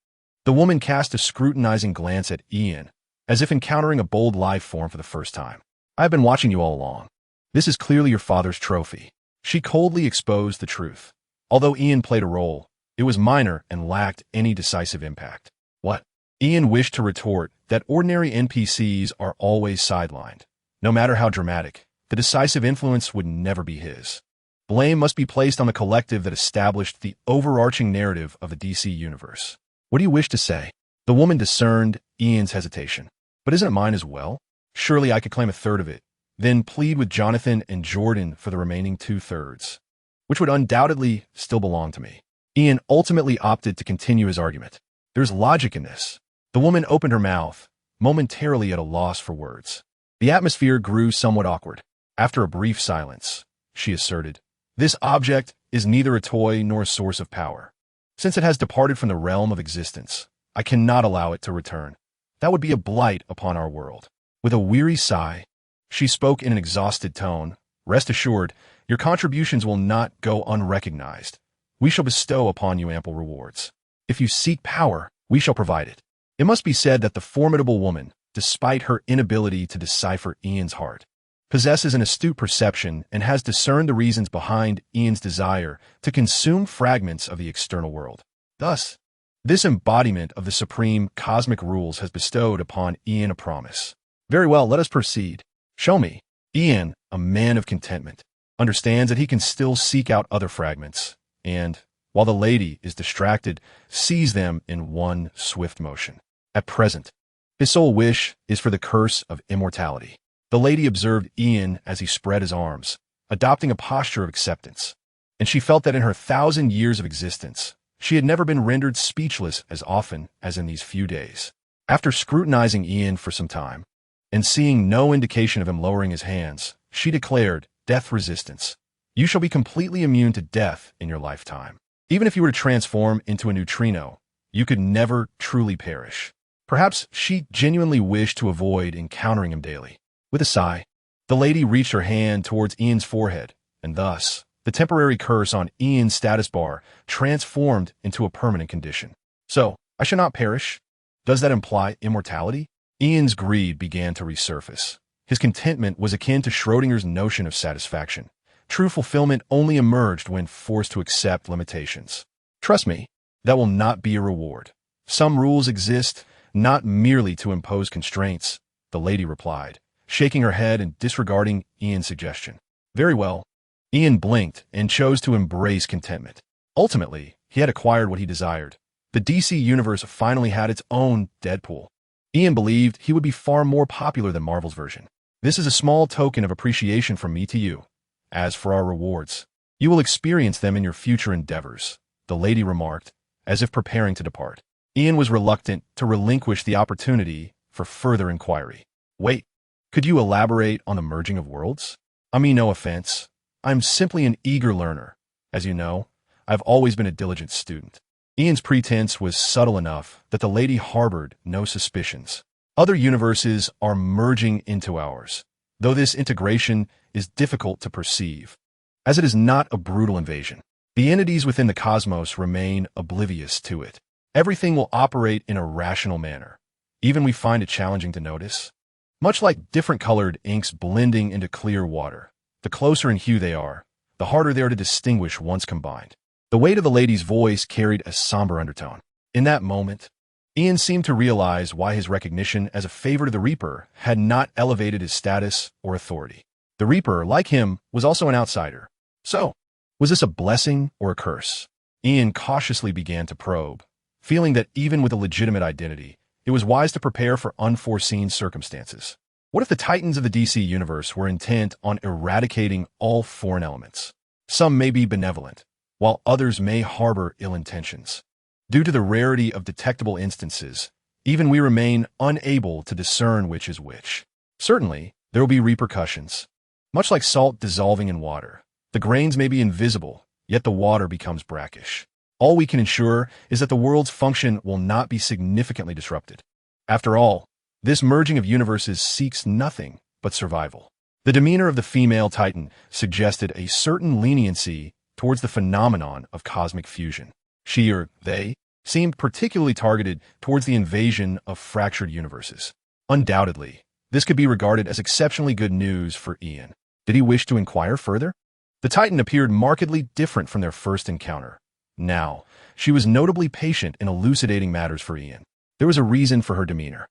The woman cast a scrutinizing glance at Ian, as if encountering a bold life form for the first time. I have been watching you all along. This is clearly your father's trophy. She coldly exposed the truth. Although Ian played a role, it was minor and lacked any decisive impact. What? Ian wished to retort that ordinary NPCs are always sidelined. No matter how dramatic, the decisive influence would never be his. Blame must be placed on the collective that established the overarching narrative of the DC universe. What do you wish to say? The woman discerned Ian's hesitation. But isn't it mine as well? Surely I could claim a third of it, then plead with Jonathan and Jordan for the remaining 2/3, which would undoubtedly still belong to me. Ian ultimately opted to continue his argument. There's logic in this. The woman opened her mouth, momentarily at a loss for words. The atmosphere grew somewhat awkward. After a brief silence, she asserted, this object is neither a toy nor a source of power. Since it has departed from the realm of existence, I cannot allow it to return. That would be a blight upon our world. With a weary sigh, she spoke in an exhausted tone. Rest assured, your contributions will not go unrecognized. We shall bestow upon you ample rewards. If you seek power, we shall provide it. It must be said that the formidable woman, despite her inability to decipher Ian's heart, possesses an astute perception and has discerned the reasons behind Ian's desire to consume fragments of the external world. Thus, this embodiment of the supreme cosmic rules has bestowed upon Ian a promise. Very well, let us proceed. Show me. Ian, a man of contentment, understands that he can still seek out other fragments, and, while the lady is distracted, sees them in one swift motion. At present, his sole wish is for the curse of immortality. The lady observed Ian as he spread his arms, adopting a posture of acceptance, and she felt that in her 1,000 years of existence, she had never been rendered speechless as often as in these few days. After scrutinizing Ian for some time, and seeing no indication of him lowering his hands, she declared, death resistance. You shall be completely immune to death in your lifetime. Even if you were to transform into a neutrino, you could never truly perish. Perhaps she genuinely wished to avoid encountering him daily. With a sigh, the lady reached her hand towards Ian's forehead, and thus, the temporary curse on Ian's status bar transformed into a permanent condition. So, I shall not perish? Does that imply immortality? Ian's greed began to resurface. His contentment was akin to Schrodinger's notion of satisfaction. True fulfillment only emerged when forced to accept limitations. Trust me, that will not be a reward. Some rules exist not merely to impose constraints, the lady replied, shaking her head and disregarding Ian's suggestion. Very well. Ian blinked and chose to embrace contentment. Ultimately, he had acquired what he desired. The DC universe finally had its own Deadpool. Ian believed he would be far more popular than Marvel's version. This is a small token of appreciation from me to you. As for our rewards, you will experience them in your future endeavors, the lady remarked, as if preparing to depart. Ian was reluctant to relinquish the opportunity for further inquiry. Wait, could you elaborate on the merging of worlds? I mean, no offense. I'm simply an eager learner. As you know, I've always been a diligent student. Ian's pretense was subtle enough that the lady harbored no suspicions. Other universes are merging into ours, though this integration is difficult to perceive, as it is not a brutal invasion. The entities within the cosmos remain oblivious to it. Everything will operate in a rational manner. Even we find it challenging to notice. Much like different-colored inks blending into clear water, the closer in hue they are, the harder they are to distinguish once combined. The weight of the lady's voice carried a somber undertone. In that moment, Ian seemed to realize why his recognition as a favor to the Reaper had not elevated his status or authority. The Reaper, like him, was also an outsider. So, was this a blessing or a curse? Ian cautiously began to probe, feeling that even with a legitimate identity, it was wise to prepare for unforeseen circumstances. What if the Titans of the DC universe were intent on eradicating all foreign elements? Some may be benevolent, while others may harbor ill intentions. Due to the rarity of detectable instances, even we remain unable to discern which is which. Certainly, there will be repercussions. Much like salt dissolving in water, the grains may be invisible, yet the water becomes brackish. All we can ensure is that the world's function will not be significantly disrupted. After all, this merging of universes seeks nothing but survival. The demeanor of the female Titan suggested a certain leniency towards the phenomenon of cosmic fusion. She or they seemed particularly targeted towards the invasion of fractured universes. Undoubtedly, this could be regarded as exceptionally good news for Ian. Did he wish to inquire further? The Titan appeared markedly different from their first encounter. Now, she was notably patient in elucidating matters for Ian. There was a reason for her demeanor.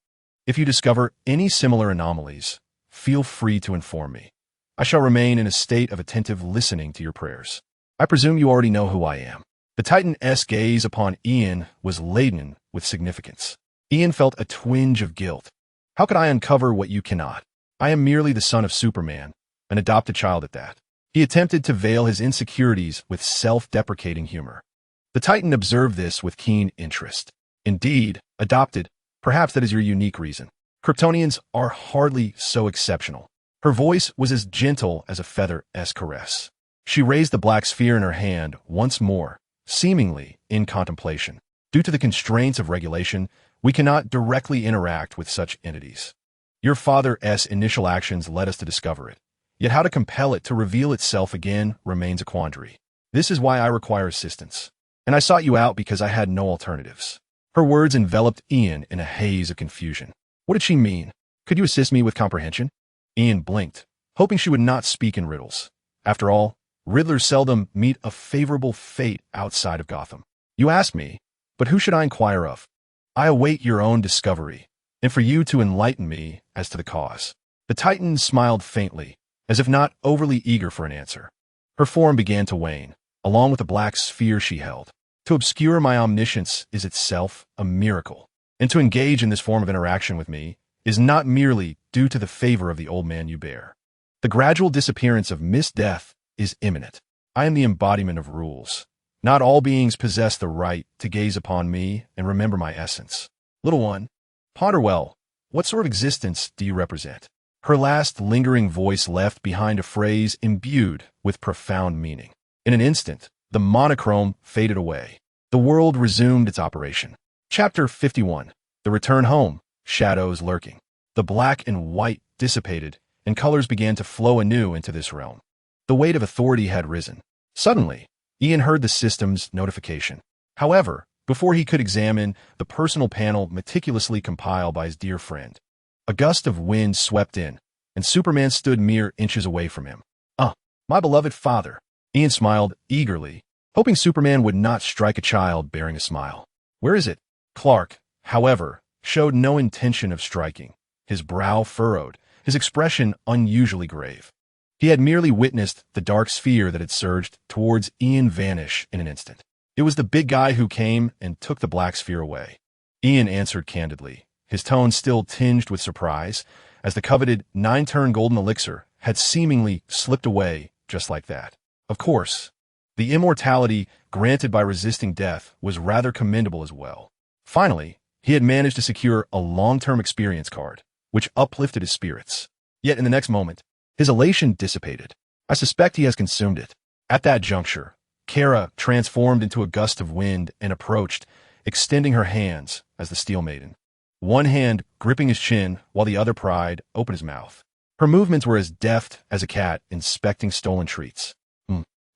If you discover any similar anomalies, feel free to inform me. I shall remain in a state of attentive listening to your prayers. I presume you already know who I am. The Titan's gaze upon Ian was laden with significance. Ian felt a twinge of guilt. How could I uncover what you cannot? I am merely the son of Superman, an adopted child at that. He attempted to veil his insecurities with self-deprecating humor. The Titan observed this with keen interest. Indeed, adopted, perhaps that is your unique reason. Kryptonians are hardly so exceptional. Her voice was as gentle as a feather's caress. She raised the black sphere in her hand once more, seemingly in contemplation. Due to the constraints of regulation, we cannot directly interact with such entities. Your father's initial actions led us to discover it. Yet how to compel it to reveal itself again remains a quandary. This is why I require assistance. And I sought you out because I had no alternatives. Her words enveloped Ian in a haze of confusion. What did she mean? Could you assist me with comprehension? Ian blinked, hoping she would not speak in riddles. After all, Riddlers seldom meet a favorable fate outside of Gotham. You ask me, but who should I inquire of? I await your own discovery, and for you to enlighten me as to the cause. The Titan smiled faintly, as if not overly eager for an answer. Her form began to wane, along with the black sphere she held. To obscure my omniscience is itself a miracle, and to engage in this form of interaction with me is not merely due to the favor of the old man you bear. The gradual disappearance of Miss Death is imminent. I am the embodiment of rules. Not all beings possess the right to gaze upon me and remember my essence. Little one, ponder well, what sort of existence do you represent? Her last lingering voice left behind a phrase imbued with profound meaning. In an instant, the monochrome faded away. The world resumed its operation. Chapter 51. The Return Home. Shadows Lurking. The black and white dissipated, and colors began to flow anew into this realm. The weight of authority had risen. Suddenly, Ian heard the system's notification. However, before he could examine the personal panel meticulously compiled by his dear friend, a gust of wind swept in, and Superman stood mere inches away from him. My beloved father. Ian smiled eagerly, hoping Superman would not strike a child bearing a smile. Where is it? Clark, however, showed no intention of striking. his brow furrowed, his expression unusually grave. He had merely witnessed the dark sphere that had surged towards Ian vanish in an instant. It was the big guy who came and took the black sphere away. Ian answered candidly, his tone still tinged with surprise, as the coveted 9-turn golden elixir had seemingly slipped away just like that. Of course, the immortality granted by resisting death was rather commendable as well. Finally, he had managed to secure a long-term experience card, which uplifted his spirits. Yet in the next moment, his elation dissipated. I suspect he has consumed it. At that juncture, Kara transformed into a gust of wind and approached, extending her hands as the Steel Maiden. One hand gripping his chin while the other pried open his mouth. Her movements were as deft as a cat inspecting stolen treats.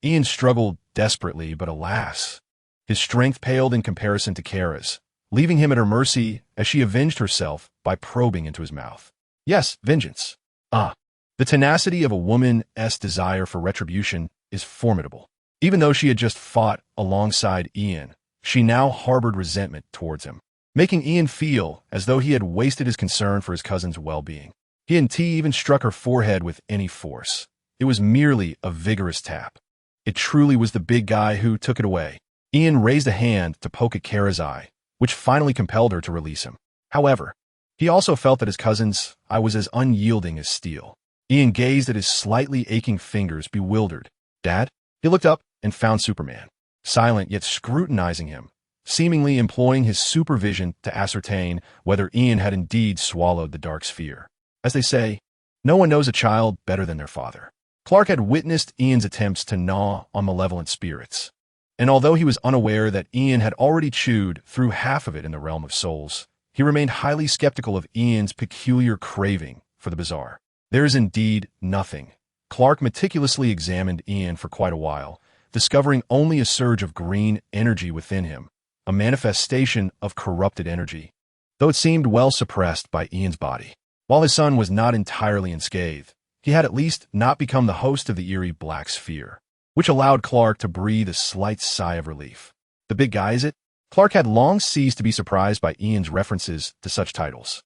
Ian struggled desperately, but alas, his strength paled in comparison to Kara's, leaving him at her mercy as she avenged herself by probing into his mouth. Yes, vengeance. The tenacity of a woman's desire for retribution is formidable. Even though she had just fought alongside Ian, she now harbored resentment towards him, making Ian feel as though he had wasted his concern for his cousin's well-being. He and T even struck her forehead with any force. It was merely a vigorous tap. It truly was the big guy who took it away. Ian raised a hand to poke at Kara's eye, which finally compelled her to release him. However, he also felt that his cousin's eye was as unyielding as steel. Ian gazed at his slightly aching fingers, bewildered. Dad? He looked up and found Superman, silent yet scrutinizing him, seemingly employing his supervision to ascertain whether Ian had indeed swallowed the dark sphere. As they say, no one knows a child better than their father. Clark had witnessed Ian's attempts to gnaw on malevolent spirits, and although he was unaware that Ian had already chewed through half of it in the realm of souls, he remained highly skeptical of Ian's peculiar craving for the bizarre. There is indeed nothing. Clark meticulously examined Ian for quite a while, discovering only a surge of green energy within him, a manifestation of corrupted energy, though it seemed well suppressed by Ian's body. While his son was not entirely unscathed, he had at least not become the host of the eerie black sphere, which allowed Clark to breathe a slight sigh of relief. The big guy, is it? Clark had long ceased to be surprised by Ian's references to such titles.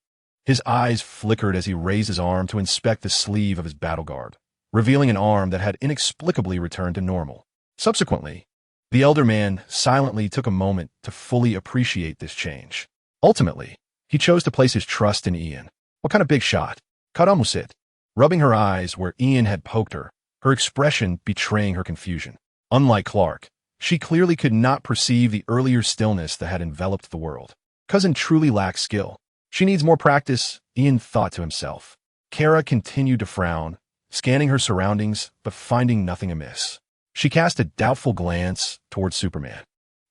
His eyes flickered as he raised his arm to inspect the sleeve of his battle garb, revealing an arm that had inexplicably returned to normal. Subsequently, the elder man silently took a moment to fully appreciate this change. Ultimately, he chose to place his trust in Ian. What kind of big shot? Karamusit. Rubbing her eyes where Ian had poked her, her expression betraying her confusion. Unlike Clark, she clearly could not perceive the earlier stillness that had enveloped the world. Cousin truly lacks skill. She needs more practice, Ian thought to himself. Kara continued to frown, scanning her surroundings but finding nothing amiss. She cast a doubtful glance towards Superman,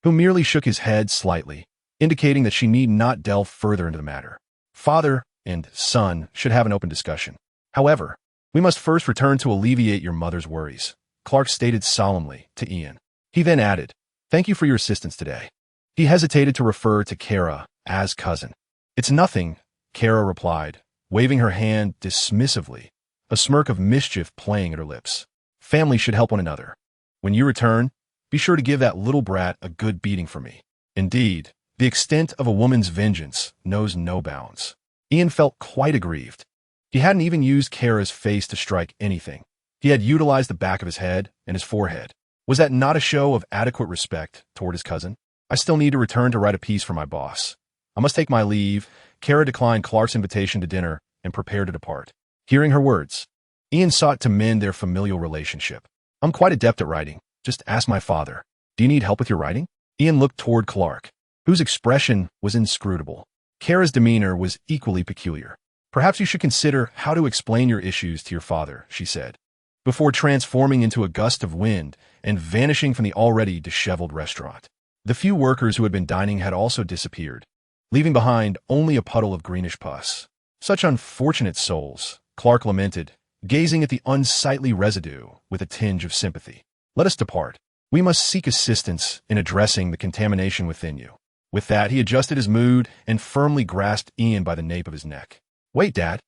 who merely shook his head slightly, indicating that she need not delve further into the matter. Father and son should have an open discussion. However, we must first return to alleviate your mother's worries, Clark stated solemnly to Ian. He then added, "Thank you for your assistance today." He hesitated to refer to Kara as cousin. "It's nothing," Kara replied, waving her hand dismissively, a smirk of mischief playing at her lips. "Family should help one another. When you return, be sure to give that little brat a good beating for me." Indeed, the extent of a woman's vengeance knows no bounds. Ian felt quite aggrieved. He hadn't even used Kara's face to strike anything. He had utilized the back of his head and his forehead. Was that not a show of adequate respect toward his cousin? "I still need to return to write a piece for my boss. I must take my leave." Kara declined Clark's invitation to dinner and prepared to depart. Hearing her words, Ian sought to mend their familial relationship. "I'm quite adept at writing. Just ask my father. Do you need help with your writing?" Ian looked toward Clark, whose expression was inscrutable. Kara's demeanor was equally peculiar. "Perhaps you should consider how to explain your issues to your father," she said, before transforming into a gust of wind and vanishing from the already disheveled restaurant. The few workers who had been dining had also disappeared, leaving behind only a puddle of greenish pus. "Such unfortunate souls," Clark lamented, gazing at the unsightly residue with a tinge of sympathy. "Let us depart. We must seek assistance in addressing the contamination within you." With that, he adjusted his mood and firmly grasped Ian by the nape of his neck. "Wait, Dad.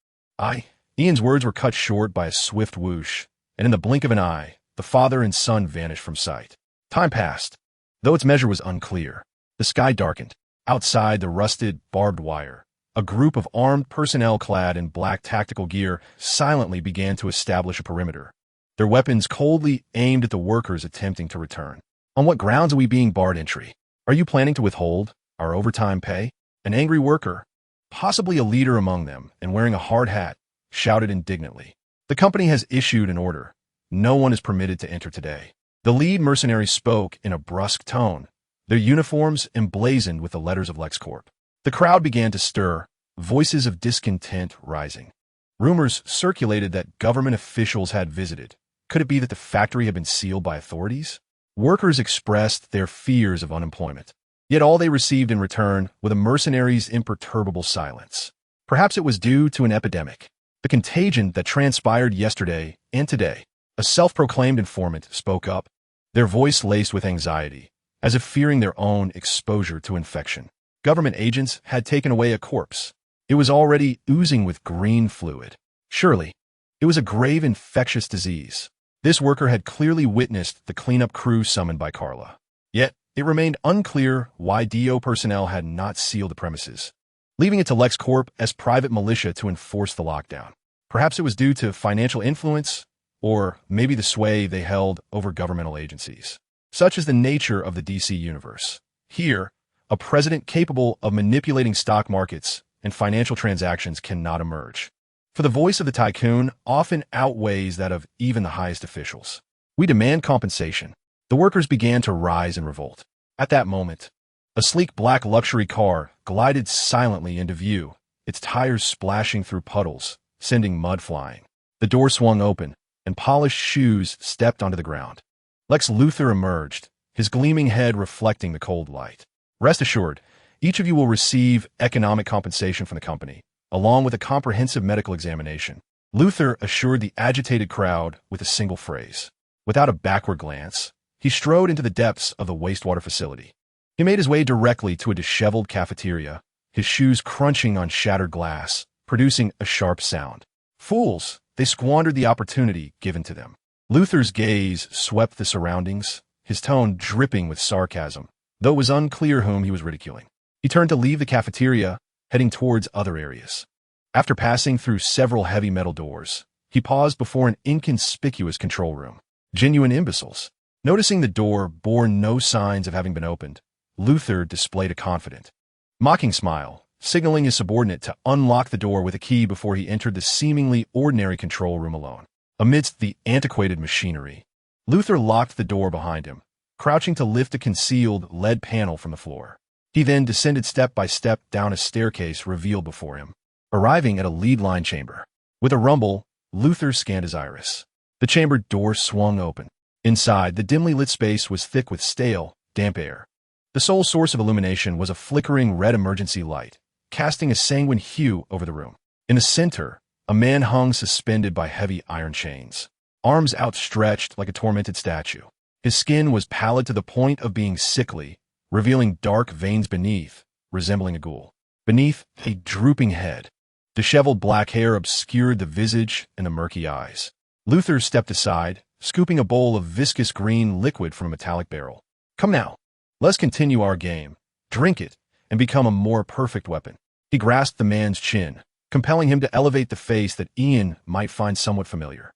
Ian's words were cut short by a swift whoosh, and in the blink of an eye, the father and son vanished from sight. Time passed, though its measure was unclear. The sky darkened. Outside the rusted, barbed wire, A group of armed personnel clad in black tactical gear silently began to establish a perimeter, their weapons coldly aimed at the workers attempting to return. On what grounds are we being barred entry? Are you planning to withhold our overtime pay? An angry worker, possibly a leader among them and wearing a hard hat, shouted indignantly. The company has issued an order. No one is permitted to enter today. The lead mercenary spoke in a brusque tone, their uniforms emblazoned with the letters of LexCorp. The crowd began to stir, voices of discontent rising. Rumors circulated that government officials had visited. Could it be that the factory had been sealed by authorities? Workers expressed their fears of unemployment. Yet all they received in return was a mercenary's imperturbable silence. Perhaps it was due to an epidemic, the contagion that transpired yesterday and today. A self-proclaimed informant spoke up, their voice laced with anxiety, as if fearing their own exposure to infection. Government agents had taken away a corpse. It was already oozing with green fluid. Surely, it was a grave infectious disease. This worker had clearly witnessed the cleanup crew summoned by Carla. Yet, it remained unclear why DO personnel had not sealed the premises, leaving it to LexCorp as private militia to enforce the lockdown. Perhaps it was due to financial influence, or maybe the sway they held over governmental agencies. Such is the nature of the DC universe. Here, a president capable of manipulating stock markets and financial transactions cannot emerge. For the voice of the tycoon often outweighs that of even the highest officials. We demand compensation. The workers began to rise in revolt. At that moment, a sleek black luxury car glided silently into view, its tires splashing through puddles, sending mud flying. The door swung open, and polished shoes stepped onto the ground. Lex Luthor emerged, his gleaming head reflecting the cold light. Rest assured, each of you will receive economic compensation from the company, along with a comprehensive medical examination. Luthor assured the agitated crowd with a single phrase. Without a backward glance, he strode into the depths of the wastewater facility. He made his way directly to a disheveled cafeteria, his shoes crunching on shattered glass, producing a sharp sound. Fools! They squandered the opportunity given to them. Luthor's gaze swept the surroundings, his tone dripping with sarcasm, though it was unclear whom he was ridiculing. He turned to leave the cafeteria, heading towards other areas. After passing through several heavy metal doors, he paused before an inconspicuous control room. Genuine imbeciles. Noticing the door bore no signs of having been opened, Luthor displayed a confident, mocking smile, signaling his subordinate to unlock the door with a key before he entered the seemingly ordinary control room alone. Amidst the antiquated machinery, Luthor locked the door behind him, crouching to lift a concealed lead panel from the floor. He then descended step by step down a staircase revealed before him, arriving at a lead-line chamber. With a rumble, Luthor scanned his iris. The chamber door swung open. Inside, the dimly lit space was thick with stale, damp air. The sole source of illumination was a flickering red emergency light, casting a sanguine hue over the room. In the center, a man hung suspended by heavy iron chains, arms outstretched like a tormented statue. His skin was pallid to the point of being sickly, revealing dark veins beneath, resembling a ghoul. Beneath a drooping head, disheveled black hair obscured the visage and the murky eyes. Luthor stepped aside, scooping a bowl of viscous green liquid from a metallic barrel. Come now, let's continue our game. Drink it, and become a more perfect weapon. He grasped the man's chin, compelling him to elevate the face that Ian might find somewhat familiar.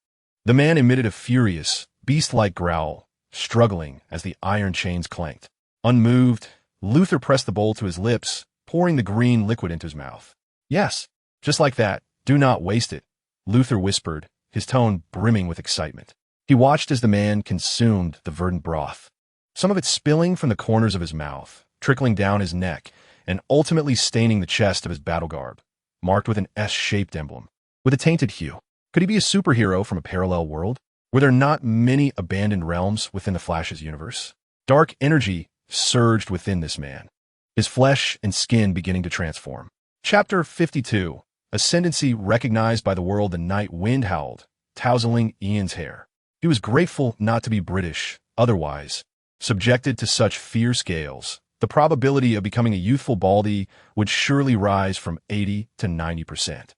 The man emitted a furious, beast-like growl, struggling as the iron chains clanked. Unmoved, Luthor pressed the bowl to his lips, pouring the green liquid into his mouth. Yes, just like that. Do not waste it, Luthor whispered, his tone brimming with excitement. He watched as the man consumed the verdant broth, some of it spilling from the corners of his mouth, trickling down his neck, and ultimately staining the chest of his battle garb, marked with an S-shaped emblem, with a tainted hue. Could he be a superhero from a parallel world? Were there not many abandoned realms within the Flash's universe? Dark energy surged within this man, his flesh and skin beginning to transform. Chapter 52. Ascendancy recognized by the world. The night wind howled, tousling Ian's hair. He was grateful not to be British, otherwise, subjected to such fierce gales, the probability of becoming a youthful Baldy would surely rise from 80 to 90%.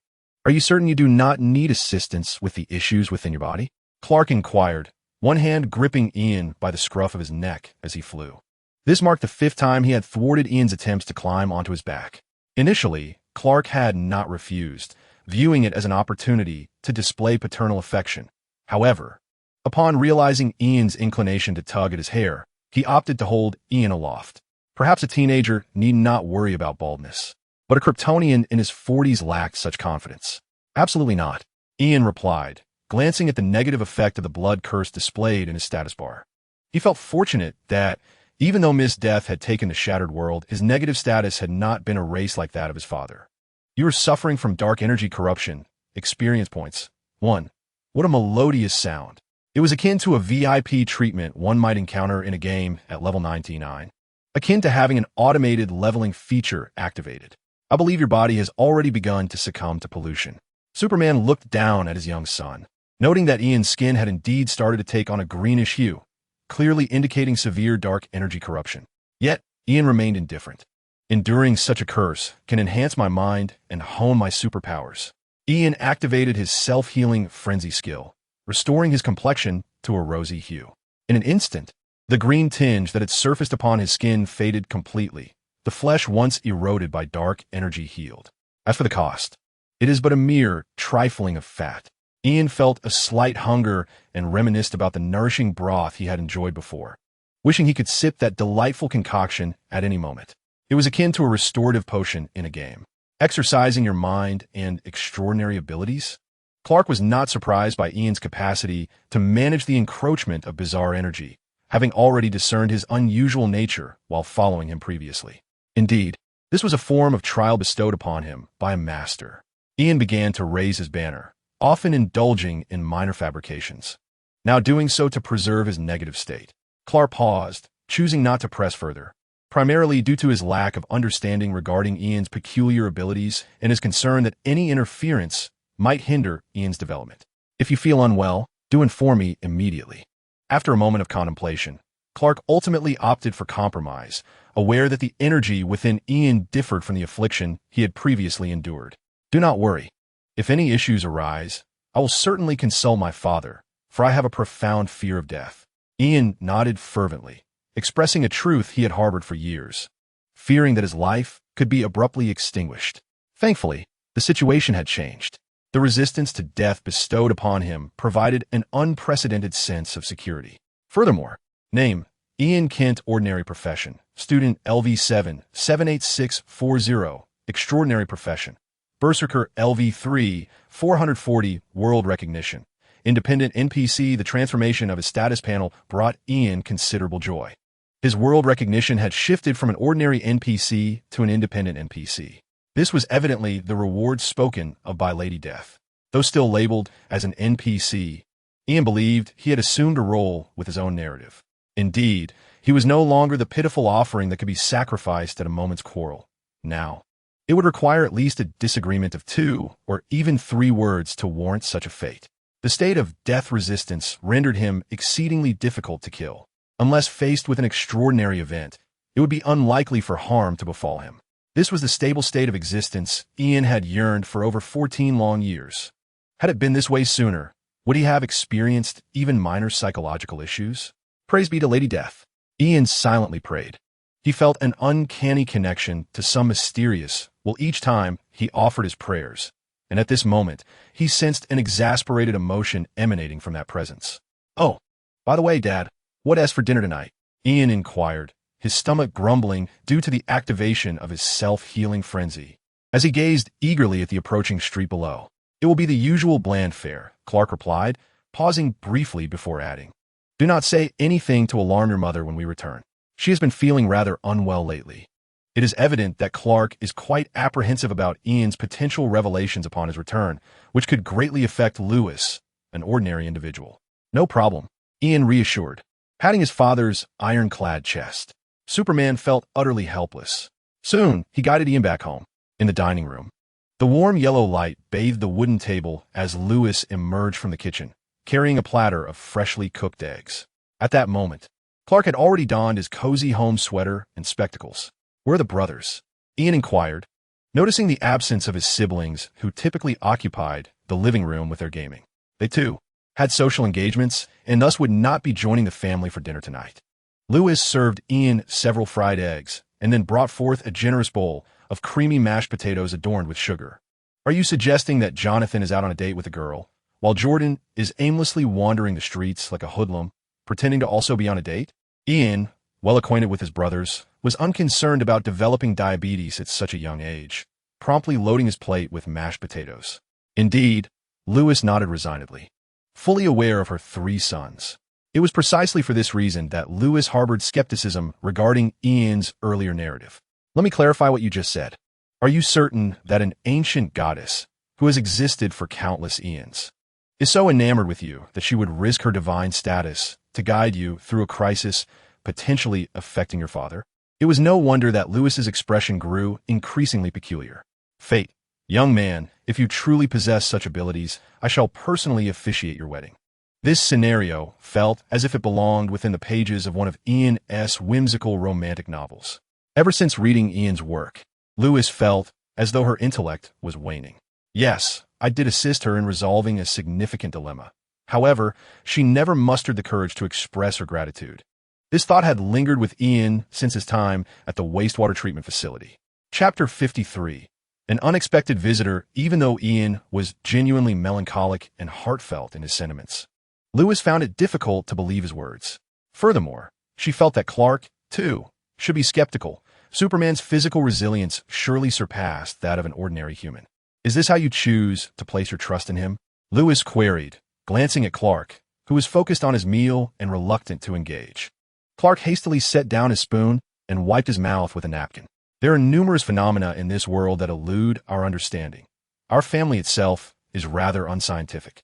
Are you certain you do not need assistance with the issues within your body? Clark inquired, one hand gripping Ian by the scruff of his neck as he flew. This marked the 5th time he had thwarted Ian's attempts to climb onto his back. Initially, Clark had not refused, viewing it as an opportunity to display paternal affection. However, upon realizing Ian's inclination to tug at his hair, he opted to hold Ian aloft. Perhaps a teenager need not worry about baldness, but a Kryptonian in his 40s lacked such confidence. Absolutely not, Ian replied, glancing at the negative effect of the blood curse displayed in his status bar. He felt fortunate that, even though Miss Death had taken the shattered world, his negative status had not been erased like that of his father. You are suffering from dark energy corruption. Experience points. 1. What a melodious sound. It was akin to a VIP treatment one might encounter in a game at level 99. Akin to having an automated leveling feature activated. I believe your body has already begun to succumb to pollution. Superman looked down at his young son, noting that Ian's skin had indeed started to take on a greenish hue, clearly indicating severe dark energy corruption. Yet, Ian remained indifferent. Enduring such a curse can enhance my mind and hone my superpowers. Ian activated his self-healing frenzy skill, restoring his complexion to a rosy hue. In an instant, the green tinge that had surfaced upon his skin faded completely. The flesh once eroded by dark energy healed. As for the cost, it is but a mere trifling of fat. Ian felt a slight hunger and reminisced about the nourishing broth he had enjoyed before, wishing he could sip that delightful concoction at any moment. It was akin to a restorative potion in a game, exercising your mind and extraordinary abilities. Clark was not surprised by Ian's capacity to manage the encroachment of bizarre energy, having already discerned his unusual nature while following him previously. Indeed, this was a form of trial bestowed upon him by a master. Ian began to raise his banner, often indulging in minor fabrications, now doing so to preserve his negative state. Clark paused, choosing not to press further, primarily due to his lack of understanding regarding Ian's peculiar abilities and his concern that any interference might hinder Ian's development. If you feel unwell, do inform me immediately. After a moment of contemplation, Clark ultimately opted for compromise, aware that the energy within Ian differed from the affliction he had previously endured. Do not worry. If any issues arise, I will certainly consult my father, for I have a profound fear of death. Ian nodded fervently, expressing a truth he had harbored for years, fearing that his life could be abruptly extinguished. Thankfully, the situation had changed. The resistance to death bestowed upon him provided an unprecedented sense of security. Furthermore, name, Ian Kent, ordinary profession, student LV7, 78640, extraordinary profession, Berserker LV3, 440, world recognition. Independent NPC. The transformation of his status panel brought Ian considerable joy. His world recognition had shifted from an ordinary NPC to an independent NPC. This was evidently the reward spoken of by Lady Death. Though still labeled as an NPC, Ian believed he had assumed a role with his own narrative. Indeed, he was no longer the pitiful offering that could be sacrificed at a moment's quarrel. Now, it would require at least a disagreement of 2 or even 3 words to warrant such a fate. The state of death resistance rendered him exceedingly difficult to kill. Unless faced with an extraordinary event, it would be unlikely for harm to befall him. This was the stable state of existence Ian had yearned for over 14 long years. Had it been this way sooner, would he have experienced even minor psychological issues? Praise be to Lady Death. Ian silently prayed. He felt an uncanny connection to some mysterious, each time he offered his prayers, and at this moment, he sensed an exasperated emotion emanating from that presence. "Oh, by the way, Dad, what is for dinner tonight?" Ian inquired, his stomach grumbling due to the activation of his self-healing frenzy. As he gazed eagerly at the approaching street below, "It will be the usual bland fare," Clark replied, pausing briefly before adding, "Do not say anything to alarm your mother when we return. She has been feeling rather unwell lately." It is evident that Clark is quite apprehensive about Ian's potential revelations upon his return, which could greatly affect Lewis, an ordinary individual. "No problem," Ian reassured, patting his father's ironclad chest. Superman felt utterly helpless. Soon, he guided Ian back home. In the dining room, the warm yellow light bathed the wooden table as Lewis emerged from the kitchen, carrying a platter of freshly cooked eggs. At that moment, Clark had already donned his cozy home sweater and spectacles. "Where are the brothers?" Ian inquired, noticing the absence of his siblings who typically occupied the living room with their gaming. They, too, had social engagements and thus would not be joining the family for dinner tonight. Lewis served Ian several fried eggs and then brought forth a generous bowl of creamy mashed potatoes adorned with sugar. Are you suggesting that Jonathan is out on a date with a girl, while Jordan is aimlessly wandering the streets like a hoodlum, pretending to also be on a date? Ian, well acquainted with his brothers, was unconcerned about developing diabetes at such a young age, promptly loading his plate with mashed potatoes. Indeed, Lewis nodded resignedly, fully aware of her 3 sons. It was precisely for this reason that Lewis harbored skepticism regarding Ian's earlier narrative. Let me clarify what you just said. Are you certain that an ancient goddess, who has existed for countless eons, is so enamored with you that she would risk her divine status to guide you through a crisis potentially affecting your father? It was no wonder that Lewis's expression grew increasingly peculiar. Fate, young man, if you truly possess such abilities, I shall personally officiate your wedding. This scenario felt as if it belonged within the pages of one of Ian's whimsical romantic novels. Ever since reading Ian's work, Lewis felt as though her intellect was waning. Yes, I did assist her in resolving a significant dilemma. However, she never mustered the courage to express her gratitude. This thought had lingered with Ian since his time at the wastewater treatment facility. Chapter 53. An unexpected visitor, even though Ian was genuinely melancholic and heartfelt in his sentiments. Lewis found it difficult to believe his words. Furthermore, she felt that Clark, too, should be skeptical. Superman's physical resilience surely surpassed that of an ordinary human. Is this how you choose to place your trust in him? Lewis queried, glancing at Clark, who was focused on his meal and reluctant to engage. Clark hastily set down his spoon and wiped his mouth with a napkin. There are numerous phenomena in this world that elude our understanding. Our family itself is rather unscientific.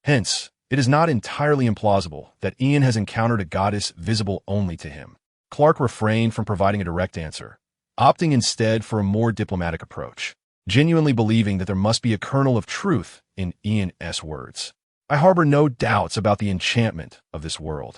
Hence, it is not entirely implausible that Ian has encountered a goddess visible only to him. Clark refrained from providing a direct answer, opting instead for a more diplomatic approach, genuinely believing that there must be a kernel of truth in Ian's words. I harbor no doubts about the enchantment of this world.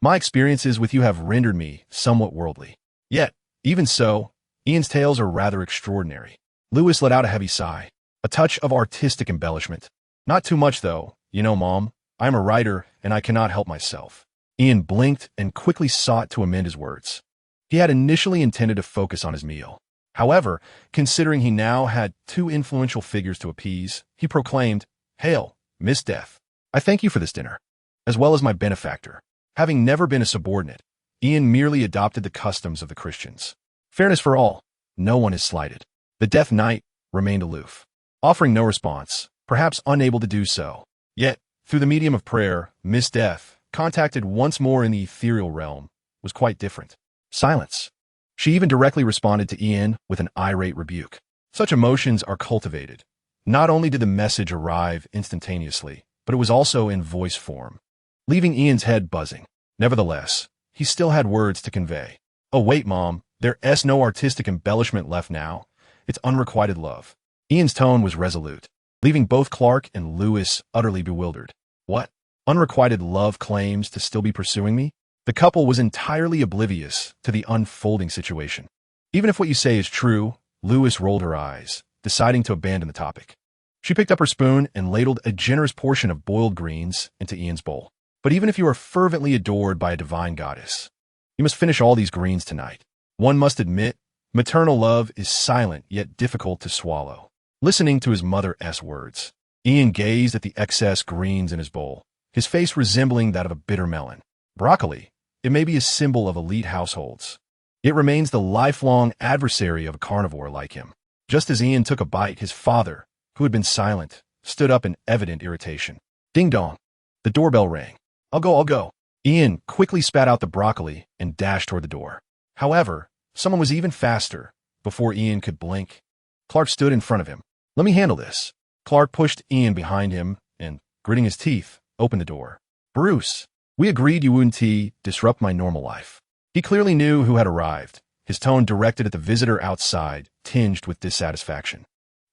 My experiences with you have rendered me somewhat worldly. Yet, even so, Ian's tales are rather extraordinary. Lewis let out a heavy sigh, a touch of artistic embellishment. Not too much, though. You know, Mom, I'm a writer, and I cannot help myself. Ian blinked and quickly sought to amend his words. He had initially intended to focus on his meal. However, considering he now had 2 influential figures to appease, he proclaimed, "Hail, Miss Death. I thank you for this dinner, as well as my benefactor." Having never been a subordinate, Ian merely adopted the customs of the Christians. Fairness for all, no one is slighted. The Death Knight remained aloof, offering no response, perhaps unable to do so. Yet, through the medium of prayer, Miss Death, contacted once more in the ethereal realm, was quite different. Silence. She even directly responded to Ian with an irate rebuke. Such emotions are cultivated. Not only did the message arrive instantaneously, but it was also in voice form, leaving Ian's head buzzing. Nevertheless, he still had words to convey. "Oh wait, Mom, there's no artistic embellishment left now. It's unrequited love." Ian's tone was resolute, leaving both Clark and Lewis utterly bewildered. What? Unrequited love claims to still be pursuing me? The couple was entirely oblivious to the unfolding situation. Even if what you say is true, Lewis rolled her eyes, deciding to abandon the topic. She picked up her spoon and ladled a generous portion of boiled greens into Ian's bowl. "But even if you are fervently adored by a divine goddess, you must finish all these greens tonight. One must admit, maternal love is silent yet difficult to swallow." Listening to his mother's words, Ian gazed at the excess greens in his bowl, his face resembling that of a bitter melon. Broccoli, it may be a symbol of elite households. It remains the lifelong adversary of a carnivore like him. Just as Ian took a bite, his father, who had been silent, stood up in evident irritation. Ding dong. The doorbell rang. I'll go. Ian quickly spat out the broccoli and dashed toward the door. However, someone was even faster. Before Ian could blink, Clark stood in front of him. "Let me handle this." Clark pushed Ian behind him and, gritting his teeth, opened the door. "Bruce, we agreed you wouldn't disrupt my normal life." He clearly knew who had arrived, his tone directed at the visitor outside, tinged with dissatisfaction.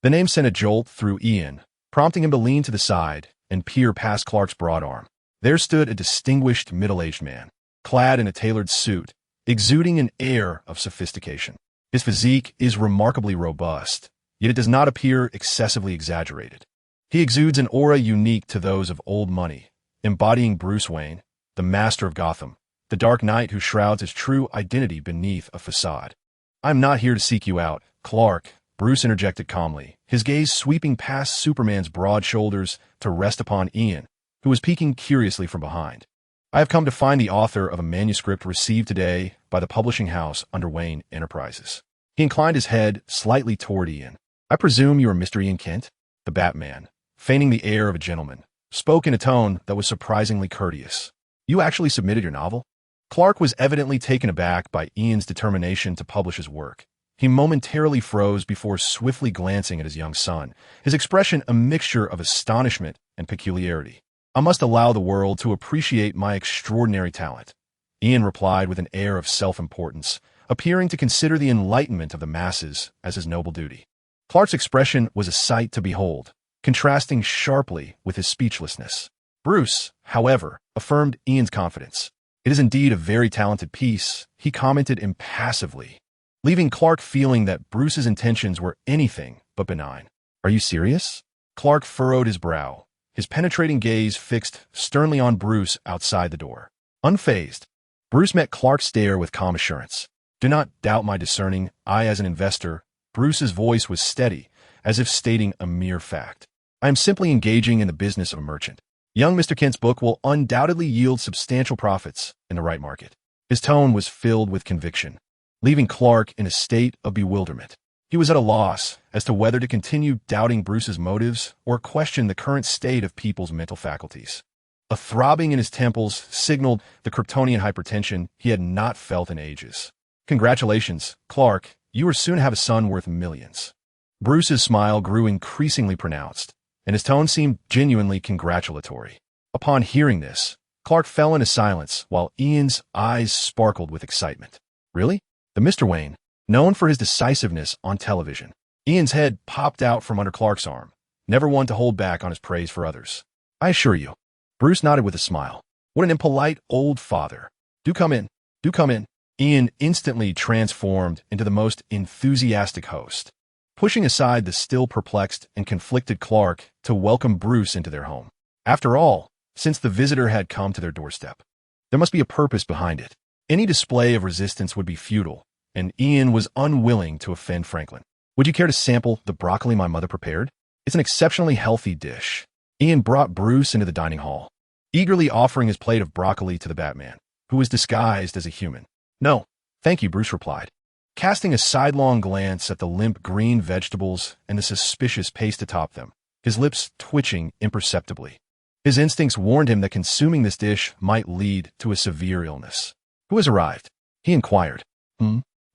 The name sent a jolt through Ian, prompting him to lean to the side and peer past Clark's broad arm. There stood a distinguished middle-aged man, clad in a tailored suit, exuding an air of sophistication. His physique is remarkably robust, yet it does not appear excessively exaggerated. He exudes an aura unique to those of old money, embodying Bruce Wayne, the master of Gotham, the Dark Knight who shrouds his true identity beneath a facade. I'm not here to seek you out, Clark, Bruce interjected calmly, his gaze sweeping past Superman's broad shoulders to rest upon Ian, who was peeking curiously from behind. I have come to find the author of a manuscript received today by the publishing house under Wayne Enterprises. He inclined his head slightly toward Ian. I presume you are Mr. Ian Kent? The Batman, feigning the air of a gentleman, spoke in a tone that was surprisingly courteous. You actually submitted your novel? Clark was evidently taken aback by Ian's determination to publish his work. He momentarily froze before swiftly glancing at his young son, his expression a mixture of astonishment and peculiarity. I must allow the world to appreciate my extraordinary talent, Ian replied with an air of self-importance, appearing to consider the enlightenment of the masses as his noble duty. Clark's expression was a sight to behold, contrasting sharply with his speechlessness. Bruce, however, affirmed Ian's confidence. It is indeed a very talented piece, he commented impassively, leaving Clark feeling that Bruce's intentions were anything but benign. Are you serious? Clark furrowed his brow, his penetrating gaze fixed sternly on Bruce outside the door. Unfazed, Bruce met Clark's stare with calm assurance. Do not doubt my discerning eye as an investor. Bruce's voice was steady, as if stating a mere fact. I am simply engaging in the business of a merchant. Young Mr. Kent's book will undoubtedly yield substantial profits in the right market. His tone was filled with conviction, leaving Clark in a state of bewilderment. He was at a loss as to whether to continue doubting Bruce's motives or question the current state of people's mental faculties. A throbbing in his temples signaled the Kryptonian hypertension he had not felt in ages. Congratulations, Clark, you will soon have a son worth millions. Bruce's smile grew increasingly pronounced, and his tone seemed genuinely congratulatory. Upon hearing this, Clark fell into silence while Ian's eyes sparkled with excitement. Really? The Mr. Wayne, known for his decisiveness on television. Ian's head popped out from under Clark's arm, never one to hold back on his praise for others. I assure you. Bruce nodded with a smile. What an impolite old father. Do come in. Do come in. Ian instantly transformed into the most enthusiastic host, pushing aside the still perplexed and conflicted Clark to welcome Bruce into their home. After all, since the visitor had come to their doorstep, there must be a purpose behind it. Any display of resistance would be futile, and Ian was unwilling to offend Franklin. Would you care to sample the broccoli my mother prepared? It's an exceptionally healthy dish. Ian brought Bruce into the dining hall, eagerly offering his plate of broccoli to the Batman, who was disguised as a human. No, thank you, Bruce replied, casting a sidelong glance at the limp green vegetables and the suspicious paste atop them, his lips twitching imperceptibly. His instincts warned him that consuming this dish might lead to a severe illness. Who has arrived? He inquired.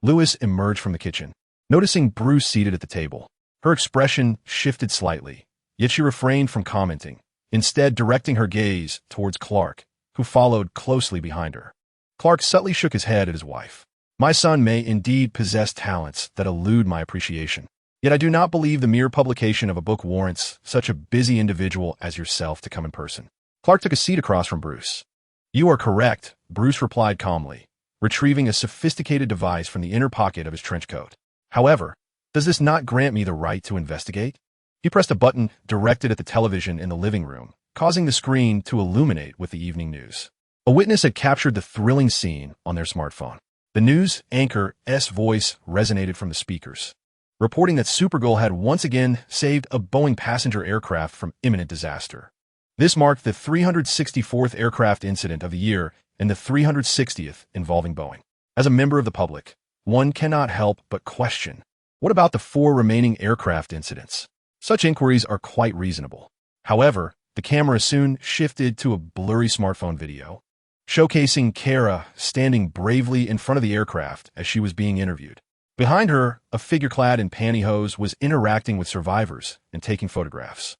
Lewis emerged from the kitchen, noticing Bruce seated at the table. Her expression shifted slightly, yet she refrained from commenting, instead directing her gaze towards Clark, who followed closely behind her. Clark subtly shook his head at his wife. My son may indeed possess talents that elude my appreciation, yet I do not believe the mere publication of a book warrants such a busy individual as yourself to come in person. Clark took a seat across from Bruce. You are correct, Bruce replied calmly, retrieving a sophisticated device from the inner pocket of his trench coat. However, does this not grant me the right to investigate? He pressed a button directed at the television in the living room, causing the screen to illuminate with the evening news. A witness had captured the thrilling scene on their smartphone. The news anchor's voice resonated from the speakers, reporting that Supergirl had once again saved a Boeing passenger aircraft from imminent disaster. This marked the 364th aircraft incident of the year and the 360th involving Boeing. As a member of the public, one cannot help but question, what about the 4 remaining aircraft incidents? Such inquiries are quite reasonable. However, the camera soon shifted to a blurry smartphone video, showcasing Kara standing bravely in front of the aircraft as she was being interviewed. Behind her, a figure clad in pantyhose was interacting with survivors and taking photographs.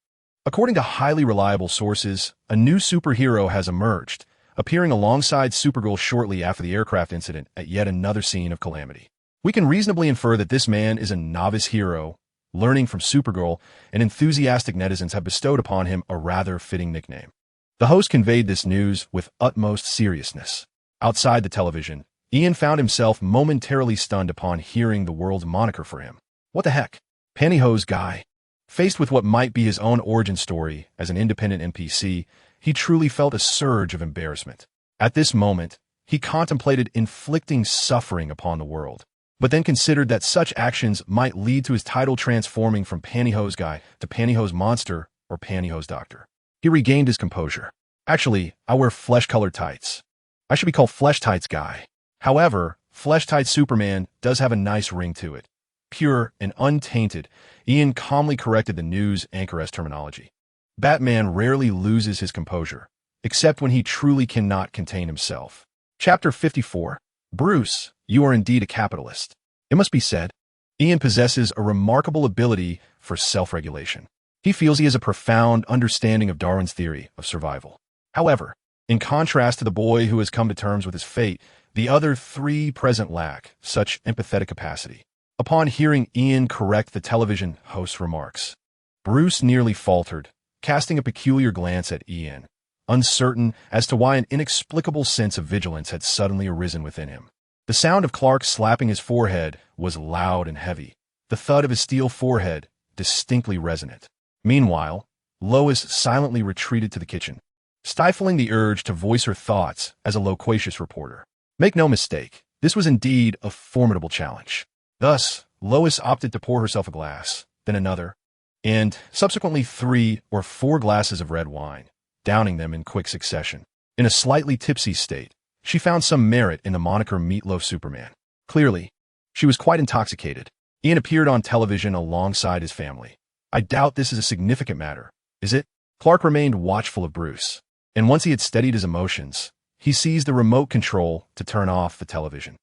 According to highly reliable sources, a new superhero has emerged, appearing alongside Supergirl shortly after the aircraft incident at yet another scene of calamity. We can reasonably infer that this man is a novice hero, learning from Supergirl, and enthusiastic netizens have bestowed upon him a rather fitting nickname. The host conveyed this news with utmost seriousness. Outside the television, Ian found himself momentarily stunned upon hearing the world's moniker for him. What the heck? Pantyhose guy. Faced with what might be his own origin story as an independent NPC, he truly felt a surge of embarrassment. At this moment, he contemplated inflicting suffering upon the world. but then considered that such actions might lead to his title transforming from pantyhose guy to pantyhose monster or pantyhose doctor. He regained his composure. Actually, I wear flesh-colored tights. I should be called Flesh Tights Guy. However, Flesh Tights Superman does have a nice ring to it. Pure and untainted, Ian calmly corrected the news anchoress terminology. Batman rarely loses his composure, except when he truly cannot contain himself. Chapter 54. Bruce, you are indeed a capitalist. It must be said, Ian possesses a remarkable ability for self-regulation. He feels he has a profound understanding of Darwin's theory of survival. However, in contrast to the boy who has come to terms with his fate, the other three present lack such empathetic capacity. Upon hearing Ian correct the television host's remarks, Bruce nearly faltered, casting a peculiar glance at Ian, uncertain as to why an inexplicable sense of vigilance had suddenly arisen within him. The sound of Clark slapping his forehead was loud and heavy, the thud of his steel forehead distinctly resonant. Meanwhile, Lois silently retreated to the kitchen, stifling the urge to voice her thoughts as a loquacious reporter. Make no mistake, this was indeed a formidable challenge. Thus, Lois opted to pour herself a glass, then another, and subsequently 3 or 4 glasses of red wine, downing them in quick succession. In a slightly tipsy state, she found some merit in the moniker Meatloaf Superman. Clearly, she was quite intoxicated. Ian appeared on television alongside his family. I doubt this is a significant matter, is it? Clark remained watchful of Bruce, and once he had steadied his emotions, he seized the remote control to turn off the television.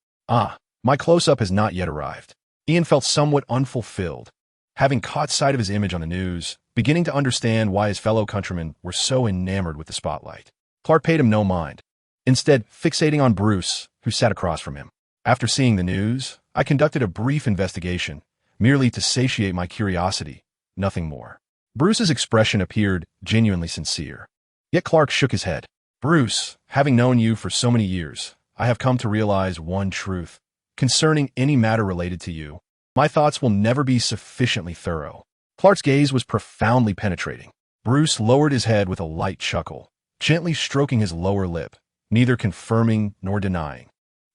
My close-up has not yet arrived. Ian felt somewhat unfulfilled, having caught sight of his image on the news, beginning to understand why his fellow countrymen were so enamored with the spotlight. Clark paid him no mind, instead fixating on Bruce, who sat across from him. After seeing the news, I conducted a brief investigation, merely to satiate my curiosity, nothing more. Bruce's expression appeared genuinely sincere. Yet Clark shook his head. Bruce, having known you for so many years, I have come to realize one truth. Concerning any matter related to you, my thoughts will never be sufficiently thorough. Clark's gaze was profoundly penetrating. Bruce lowered his head with a light chuckle, gently stroking his lower lip, neither confirming nor denying.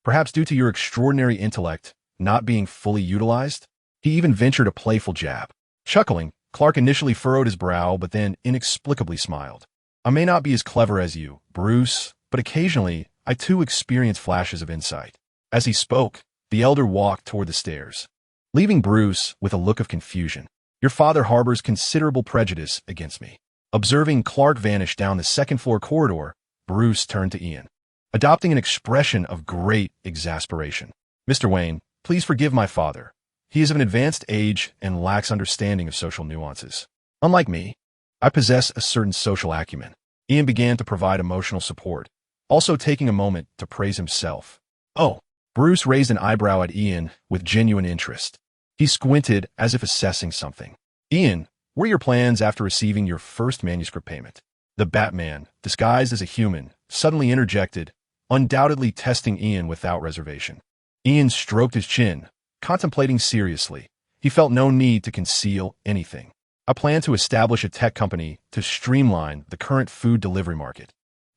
Perhaps due to your extraordinary intellect not being fully utilized, he even ventured a playful jab. Chuckling, Clark initially furrowed his brow but then inexplicably smiled. I may not be as clever as you, Bruce, but occasionally I too experience flashes of insight. As he spoke, the elder walked toward the stairs, leaving Bruce with a look of confusion. Your father harbors considerable prejudice against me. Observing Clark vanish down the second-floor corridor, Bruce turned to Ian, adopting an expression of great exasperation. Mr. Wayne, please forgive my father. He is of an advanced age and lacks understanding of social nuances. Unlike me, I possess a certain social acumen. Ian began to provide emotional support, also taking a moment to praise himself. Oh, Bruce raised an eyebrow at Ian with genuine interest. He squinted as if assessing something. Ian, what are your plans after receiving your first manuscript payment? The Batman, disguised as a human, suddenly interjected, undoubtedly testing Ian without reservation. Ian stroked his chin, contemplating seriously. He felt no need to conceal anything. I plan to establish a tech company to streamline the current food delivery market,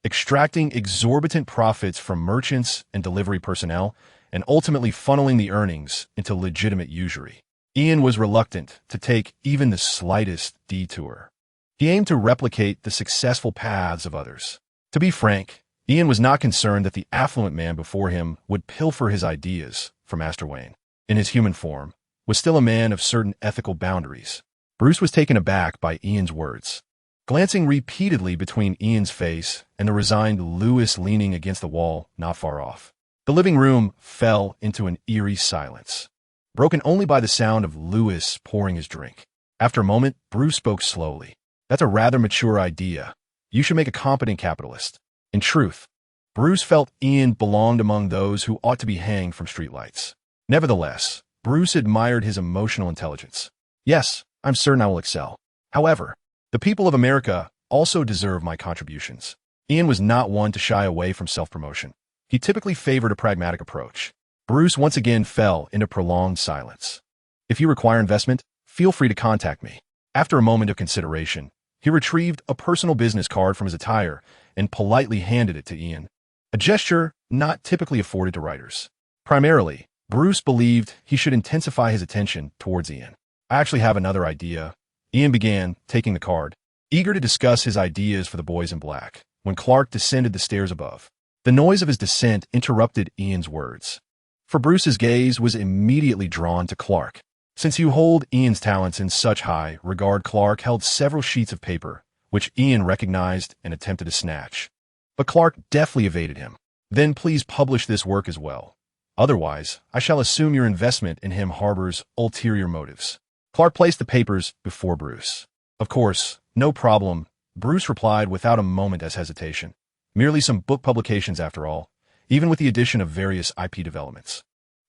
extracting exorbitant profits from merchants and delivery personnel, and ultimately funneling the earnings into legitimate usury. Ian was reluctant to take even the slightest detour. He aimed to replicate the successful paths of others. To be frank, Ian was not concerned that the affluent man before him would pilfer his ideas from Master Wayne. In his human form, was still a man of certain ethical boundaries. Bruce was taken aback by Ian's words. Glancing repeatedly between Ian's face and the resigned Lewis leaning against the wall not far off, the living room fell into an eerie silence, broken only by the sound of Lewis pouring his drink. After a moment, Bruce spoke slowly. That's a rather mature idea. You should make a competent capitalist. In truth, Bruce felt Ian belonged among those who ought to be hanged from streetlights. Nevertheless, Bruce admired his emotional intelligence. Yes, I'm certain I will excel. However, the people of America also deserve my contributions. Ian was not one to shy away from self-promotion. He typically favored a pragmatic approach. Bruce once again fell into prolonged silence. If you require investment, feel free to contact me. After a moment of consideration, he retrieved a personal business card from his attire and politely handed it to Ian, a gesture not typically afforded to writers. Primarily, Bruce believed he should intensify his attention towards Ian. I actually have another idea. Ian began, taking the card, eager to discuss his ideas for the boys in black, when Clark descended the stairs above. The noise of his descent interrupted Ian's words. For Bruce's gaze was immediately drawn to Clark. Since you hold Ian's talents in such high regard, Clark held several sheets of paper, which Ian recognized and attempted to snatch. But Clark deftly evaded him. Then please publish this work as well. Otherwise, I shall assume your investment in him harbors ulterior motives. Clark placed the papers before Bruce. Of course, no problem, Bruce replied without a moment's hesitation. Merely some book publications after all, even with the addition of various IP developments.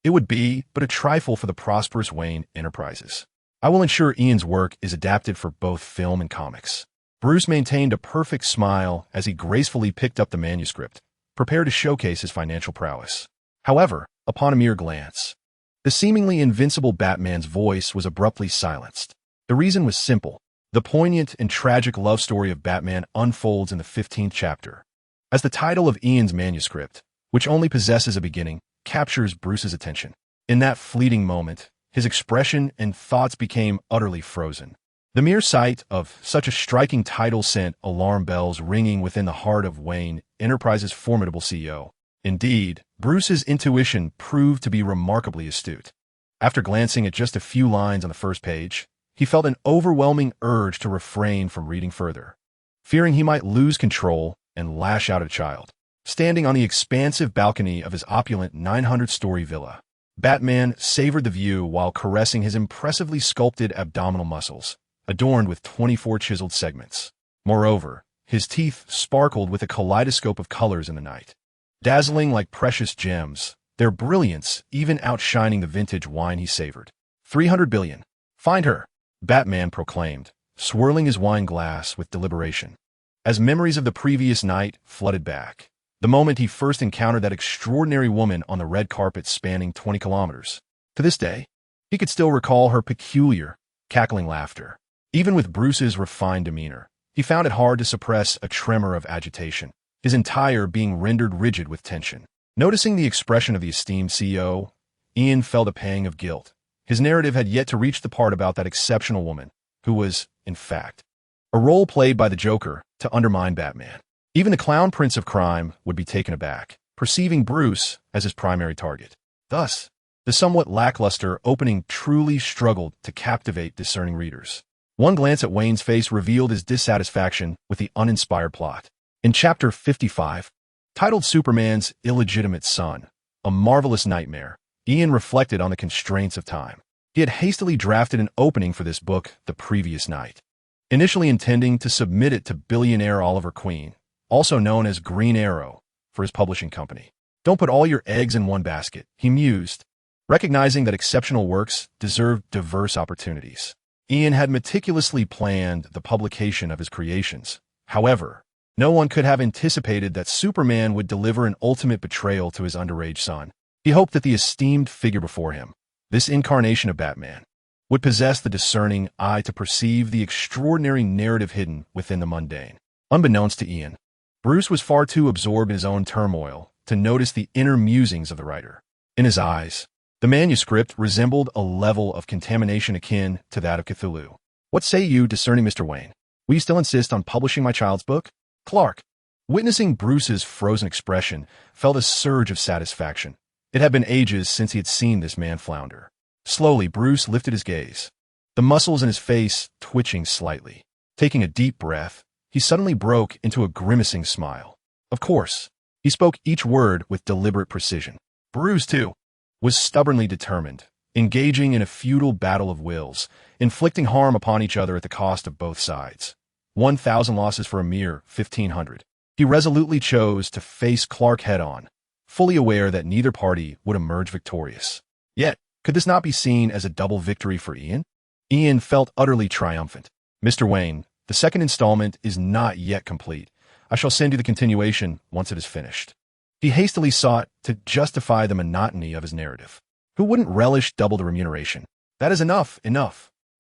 It would be but a trifle for the prosperous Wayne Enterprises. I will ensure Ian's work is adapted for both film and comics. Bruce maintained a perfect smile as he gracefully picked up the manuscript, prepared to showcase his financial prowess. However, upon a mere glance, the seemingly invincible Batman's voice was abruptly silenced. The reason was simple. The poignant and tragic love story of Batman unfolds in the 15th chapter. As the title of Ian's manuscript, which only possesses a beginning, captures Bruce's attention. In that fleeting moment, his expression and thoughts became utterly frozen. The mere sight of such a striking title sent alarm bells ringing within the heart of Wayne Enterprises' formidable CEO. Indeed, Bruce's intuition proved to be remarkably astute. After glancing at just a few lines on the first page, he felt an overwhelming urge to refrain from reading further, fearing he might lose control and lash out at a child. Standing on the expansive balcony of his opulent 900-story villa, Batman savored the view while caressing his impressively sculpted abdominal muscles, adorned with 24 chiseled segments. Moreover, his teeth sparkled with a kaleidoscope of colors in the night, dazzling like precious gems, their brilliance even outshining the vintage wine he savored. 300 billion. Find her, Batman proclaimed, swirling his wine glass with deliberation. As memories of the previous night flooded back, the moment he first encountered that extraordinary woman on the red carpet spanning 20 kilometers. To this day, he could still recall her peculiar, cackling laughter. Even with Bruce's refined demeanor, he found it hard to suppress a tremor of agitation, his entire being rendered rigid with tension. Noticing the expression of the esteemed CEO, Ian felt a pang of guilt. His narrative had yet to reach the part about that exceptional woman, who was, in fact, a role played by the Joker to undermine Batman. Even the clown prince of crime would be taken aback, perceiving Bruce as his primary target. Thus, the somewhat lackluster opening truly struggled to captivate discerning readers. One glance at Wayne's face revealed his dissatisfaction with the uninspired plot. In Chapter 55, titled Superman's Illegitimate Son, A Marvelous Nightmare, Ian reflected on the constraints of time. He had hastily drafted an opening for this book the previous night, initially intending to submit it to billionaire Oliver Queen, also known as Green Arrow, for his publishing company. Don't put all your eggs in one basket, he mused, recognizing that exceptional works deserved diverse opportunities. Ian had meticulously planned the publication of his creations. However, no one could have anticipated that Superman would deliver an ultimate betrayal to his underage son. He hoped that the esteemed figure before him, this incarnation of Batman, would possess the discerning eye to perceive the extraordinary narrative hidden within the mundane. Unbeknownst to Ian, Bruce was far too absorbed in his own turmoil to notice the inner musings of the writer. In his eyes, the manuscript resembled a level of contamination akin to that of Cthulhu. What say you, discerning Mr. Wayne? Will you still insist on publishing my child's book? Clark, witnessing Bruce's frozen expression, felt a surge of satisfaction. It had been ages since he had seen this man flounder. Slowly, Bruce lifted his gaze, the muscles in his face twitching slightly. Taking a deep breath, he suddenly broke into a grimacing smile. Of course, he spoke each word with deliberate precision. Bruce, too, was stubbornly determined, engaging in a futile battle of wills, inflicting harm upon each other at the cost of both sides. 1,000 losses for a mere 1,500. He resolutely chose to face Clark head-on, fully aware that neither party would emerge victorious. Yet, could this not be seen as a double victory for Ian? Ian felt utterly triumphant. Mr. Wayne, the second installment is not yet complete. I shall send you the continuation once it is finished. He hastily sought to justify the monotony of his narrative. Who wouldn't relish double the remuneration? That is enough.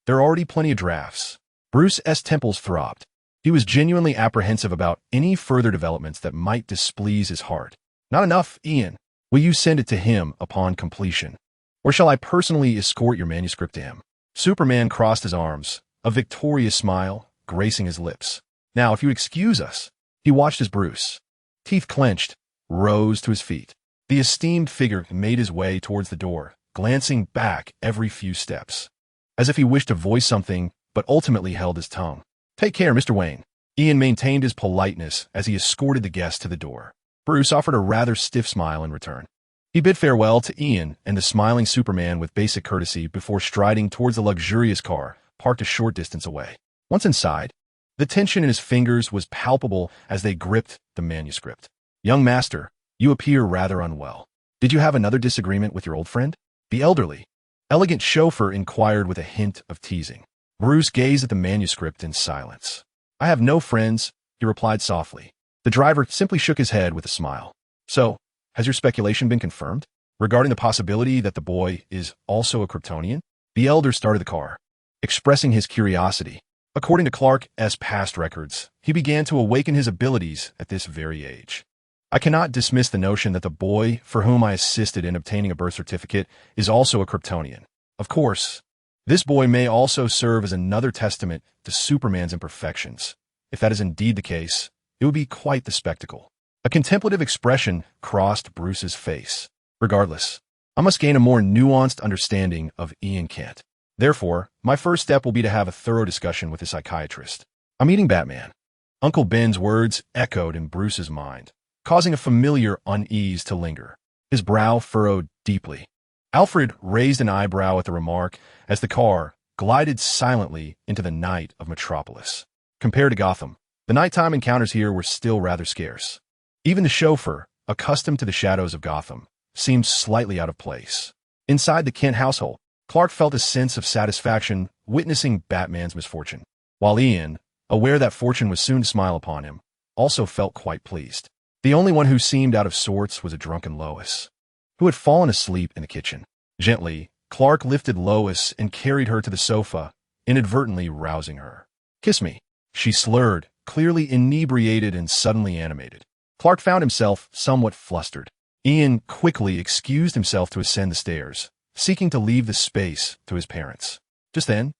There are already plenty of drafts. Bruce's temples throbbed. He was genuinely apprehensive about any further developments that might displease his heart. Not enough, Ian. Will you send it to him upon completion? Or shall I personally escort your manuscript to him? Superman crossed his arms, a victorious smile gracing his lips. Now, if you excuse us. He watched as Bruce, teeth clenched, rose to his feet. The esteemed figure made his way towards the door, glancing back every few steps, as if he wished to voice something, but ultimately held his tongue. Take care, Mr. Wayne. Ian maintained his politeness as he escorted the guest to the door. Bruce offered a rather stiff smile in return. He bid farewell to Ian and the smiling Superman with basic courtesy before striding towards the luxurious car, parked a short distance away. Once inside, the tension in his fingers was palpable as they gripped the manuscript. Young master, you appear rather unwell. Did you have another disagreement with your old friend? The elderly, elegant chauffeur inquired with a hint of teasing. Bruce gazed at the manuscript in silence. I have no friends, he replied softly. The driver simply shook his head with a smile. So, has your speculation been confirmed? Regarding the possibility that the boy is also a Kryptonian? The elder started the car, expressing his curiosity. According to Clark's past records, he began to awaken his abilities at this very age. I cannot dismiss the notion that the boy for whom I assisted in obtaining a birth certificate is also a Kryptonian. Of course, this boy may also serve as another testament to Superman's imperfections. If that is indeed the case, it would be quite the spectacle. A contemplative expression crossed Bruce's face. Regardless, I must gain a more nuanced understanding of Ian Kent. Therefore, my first step will be to have a thorough discussion with the psychiatrist. I'm meeting Batman. Uncle Ben's words echoed in Bruce's mind, causing a familiar unease to linger. His brow furrowed deeply. Alfred raised an eyebrow at the remark as the car glided silently into the night of Metropolis. Compared to Gotham, the nighttime encounters here were still rather scarce. Even the chauffeur, accustomed to the shadows of Gotham, seemed slightly out of place. Inside the Kent household, Clark felt a sense of satisfaction witnessing Batman's misfortune, while Ian, aware that fortune was soon to smile upon him, also felt quite pleased. The only one who seemed out of sorts was a drunken Lois, who had fallen asleep in the kitchen. Gently, Clark lifted Lois and carried her to the sofa, inadvertently rousing her. Kiss me, she slurred, clearly inebriated and suddenly animated. Clark found himself somewhat flustered. Ian quickly excused himself to ascend the stairs, seeking to leave the space to his parents. Just then,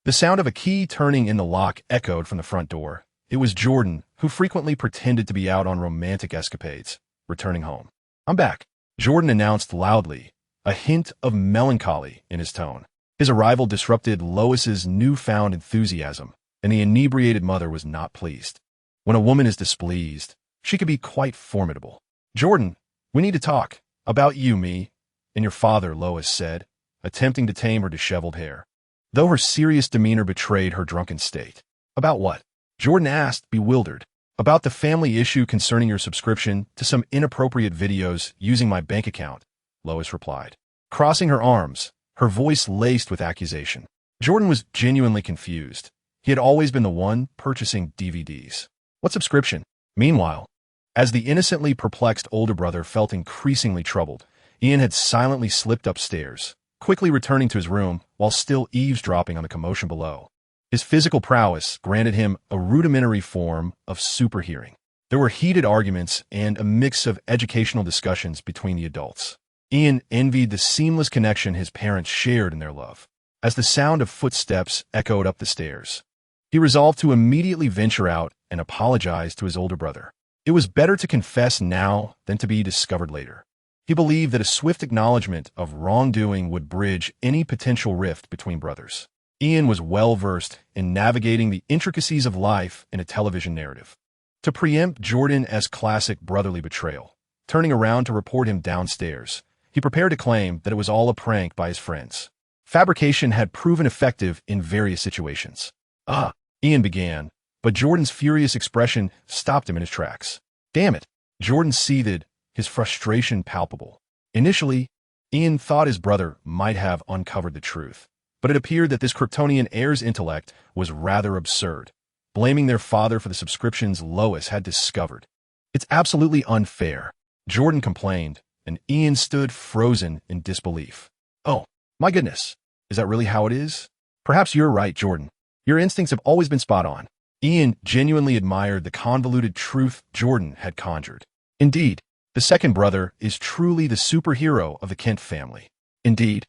the sound of a key turning in the lock echoed from the front door. It was Jordan, who frequently pretended to be out on romantic escapades, returning home. I'm back, Jordan announced loudly, a hint of melancholy in his tone. His arrival disrupted Lois's newfound enthusiasm, and the inebriated mother was not pleased. When a woman is displeased, she can be quite formidable. Jordan, we need to talk. About you, me, and your father, Lois said, attempting to tame her disheveled hair, though her serious demeanor betrayed her drunken state. About what? Jordan asked, bewildered. About the family issue concerning your subscription to some inappropriate videos using my bank account, Lois replied, crossing her arms, her voice laced with accusation. Jordan was genuinely confused. He had always been the one purchasing DVDs. What subscription? Meanwhile, as the innocently perplexed older brother felt increasingly troubled, Ian had silently slipped upstairs, quickly returning to his room while still eavesdropping on the commotion below. His physical prowess granted him a rudimentary form of superhearing. There were heated arguments and a mix of educational discussions between the adults. Ian envied the seamless connection his parents shared in their love. As the sound of footsteps echoed up the stairs, he resolved to immediately venture out and apologize to his older brother. It was better to confess now than to be discovered later. He believed that a swift acknowledgement of wrongdoing would bridge any potential rift between brothers. Ian was well-versed in navigating the intricacies of life in a television narrative. To preempt Jordan's classic brotherly betrayal, turning around to report him downstairs, he prepared to claim that it was all a prank by his friends. Fabrication had proven effective in various situations. Ian began, but Jordan's furious expression stopped him in his tracks. Damn it, Jordan seethed, his frustration palpable. Initially, Ian thought his brother might have uncovered the truth, but it appeared that this Kryptonian heir's intellect was rather absurd, blaming their father for the subscriptions Lois had discovered. It's absolutely unfair, Jordan complained, and Ian stood frozen in disbelief. Oh, my goodness, is that really how it is? Perhaps you're right, Jordan. Your instincts have always been spot on. Ian genuinely admired the convoluted truth Jordan had conjured. Indeed, the second brother is truly the superhero of the Kent family. Indeed,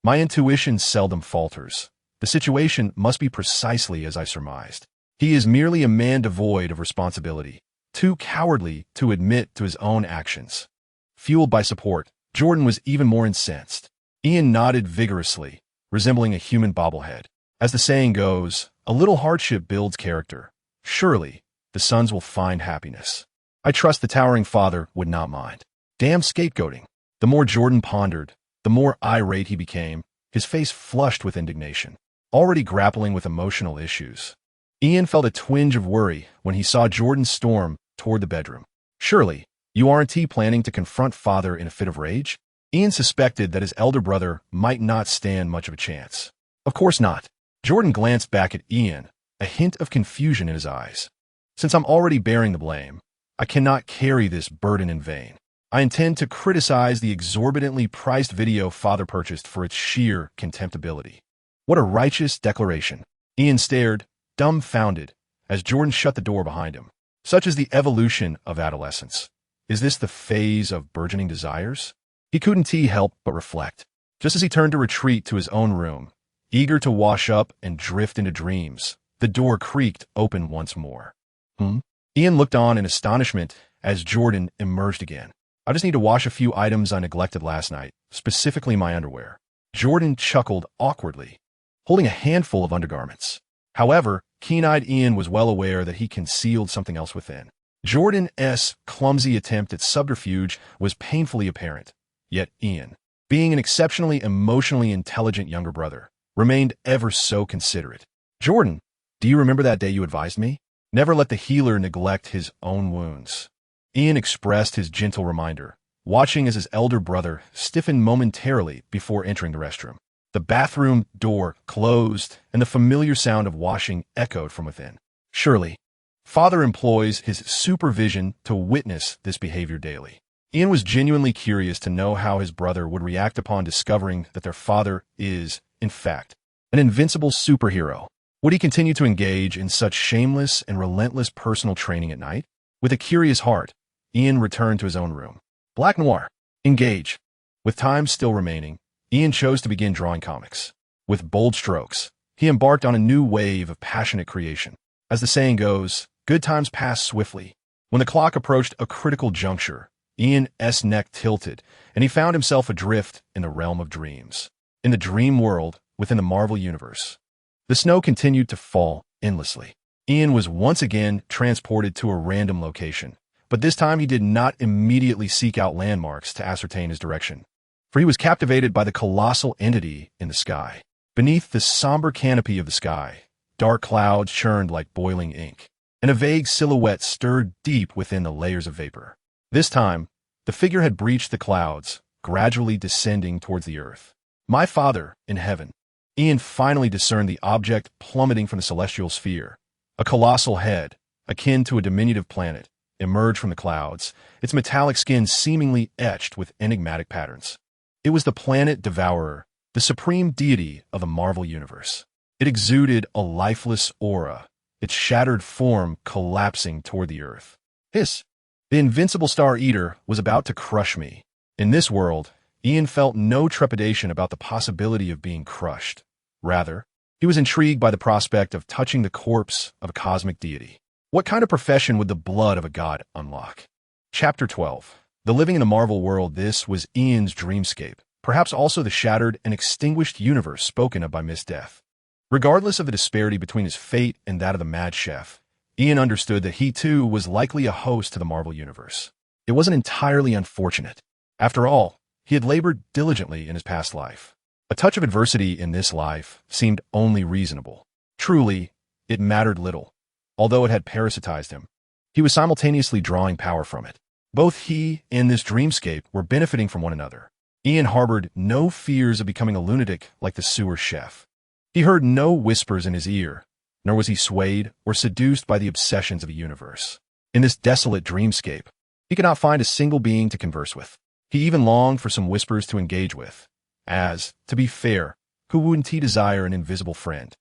My intuition seldom falters. The situation must be precisely as I surmised. He is merely a man devoid of responsibility, too cowardly to admit to his own actions. Fueled by support, Jordan was even more incensed. Ian nodded vigorously, resembling a human bobblehead. As the saying goes, a little hardship builds character. Surely, the sons will find happiness. I trust the towering father would not mind. Damn scapegoating. The more Jordan pondered, the more irate he became, his face flushed with indignation. Already grappling with emotional issues, Ian felt a twinge of worry when he saw Jordan storm toward the bedroom. Surely, you aren't planning to confront father in a fit of rage? Ian suspected that his elder brother might not stand much of a chance. Of course not. Jordan glanced back at Ian, a hint of confusion in his eyes. Since I'm already bearing the blame, I cannot carry this burden in vain. I intend to criticize the exorbitantly priced video father purchased for its sheer contemptibility. What a righteous declaration. Ian stared, dumbfounded, as Jordan shut the door behind him. Such is the evolution of adolescence. Is this the phase of burgeoning desires? He couldn't help but reflect. Just as he turned to retreat to his own room, eager to wash up and drift into dreams, the door creaked open once more. Ian looked on in astonishment as Jordan emerged again. I just need to wash a few items I neglected last night, specifically my underwear. Jordan chuckled awkwardly, holding a handful of undergarments. However, keen-eyed Ian was well aware that he concealed something else within. Jordan's clumsy attempt at subterfuge was painfully apparent. Yet Ian, being an exceptionally emotionally intelligent younger brother, remained ever so considerate. Jordan, do you remember that day you advised me? Never let the healer neglect his own wounds. Ian expressed his gentle reminder, watching as his elder brother stiffened momentarily before entering the restroom. The bathroom door closed, and the familiar sound of washing echoed from within. Surely, father employs his supervision to witness this behavior daily. Ian was genuinely curious to know how his brother would react upon discovering that their father is, in fact, an invincible superhero. Would he continue to engage in such shameless and relentless personal training at night? With a curious heart, Ian returned to his own room. Black Noir. Engage. With time still remaining, Ian chose to begin drawing comics. With bold strokes, he embarked on a new wave of passionate creation. As the saying goes, good times pass swiftly. When the clock approached a critical juncture, Ian's neck tilted, and he found himself adrift in the realm of dreams. In the dream world within the Marvel Universe. The snow continued to fall endlessly. Ian was once again transported to a random location, but this time he did not immediately seek out landmarks to ascertain his direction, for he was captivated by the colossal entity in the sky. Beneath the somber canopy of the sky, dark clouds churned like boiling ink, and a vague silhouette stirred deep within the layers of vapor. This time, the figure had breached the clouds, gradually descending towards the earth. My father in heaven. Ian finally discerned the object plummeting from the celestial sphere. A colossal head, akin to a diminutive planet, emerged from the clouds, its metallic skin seemingly etched with enigmatic patterns. It was the planet devourer, the supreme deity of the Marvel Universe. It exuded a lifeless aura, its shattered form collapsing toward the earth. Hiss! The invincible Star Eater was about to crush me. In this world, Ian felt no trepidation about the possibility of being crushed. Rather, he was intrigued by the prospect of touching the corpse of a cosmic deity. What kind of profession would the blood of a god unlock? Chapter 12. The living in the Marvel world. This was Ian's dreamscape, perhaps also the shattered and extinguished universe spoken of by Miss Death. Regardless of the disparity between his fate and that of the Mad Chef, Ian understood that he too was likely a host to the Marvel Universe. It wasn't entirely unfortunate. After all, he had labored diligently in his past life. A touch of adversity in this life seemed only reasonable. Truly, it mattered little. Although it had parasitized him, he was simultaneously drawing power from it. Both he and this dreamscape were benefiting from one another. Ian harbored no fears of becoming a lunatic like the sewer chef. He heard no whispers in his ear, nor was he swayed or seduced by the obsessions of a universe. In this desolate dreamscape, he could not find a single being to converse with. He even longed for some whispers to engage with, as, to be fair, who wouldn't he desire an invisible friend?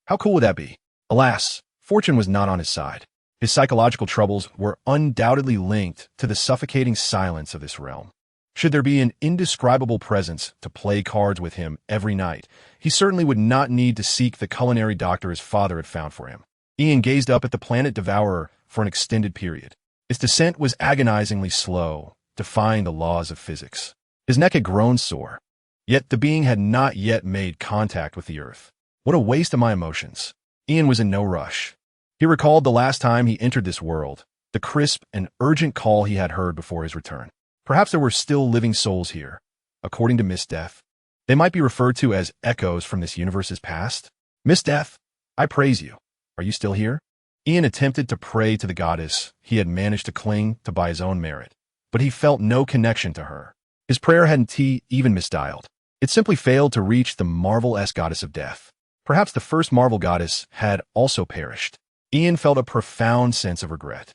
How cool would that be? Alas, fortune was not on his side. His psychological troubles were undoubtedly linked to the suffocating silence of this realm. Should there be an indescribable presence to play cards with him every night, he certainly would not need to seek the culinary doctor his father had found for him. Ian gazed up at the planet Devourer for an extended period. Its descent was agonizingly slow, defying the laws of physics. His neck had grown sore, yet the being had not yet made contact with the Earth. What a waste of my emotions. Ian was in no rush. He recalled the last time he entered this world, the crisp and urgent call he had heard before his return. Perhaps there were still living souls here. According to Miss Death, they might be referred to as echoes from this universe's past. Miss Death, I praise you. Are you still here? Ian attempted to pray to the goddess he had managed to cling to by his own merit, but he felt no connection to her. His prayer hadn't even misdialed. It simply failed to reach the Marvel-esque goddess of death. Perhaps the first Marvel goddess had also perished. Ian felt a profound sense of regret.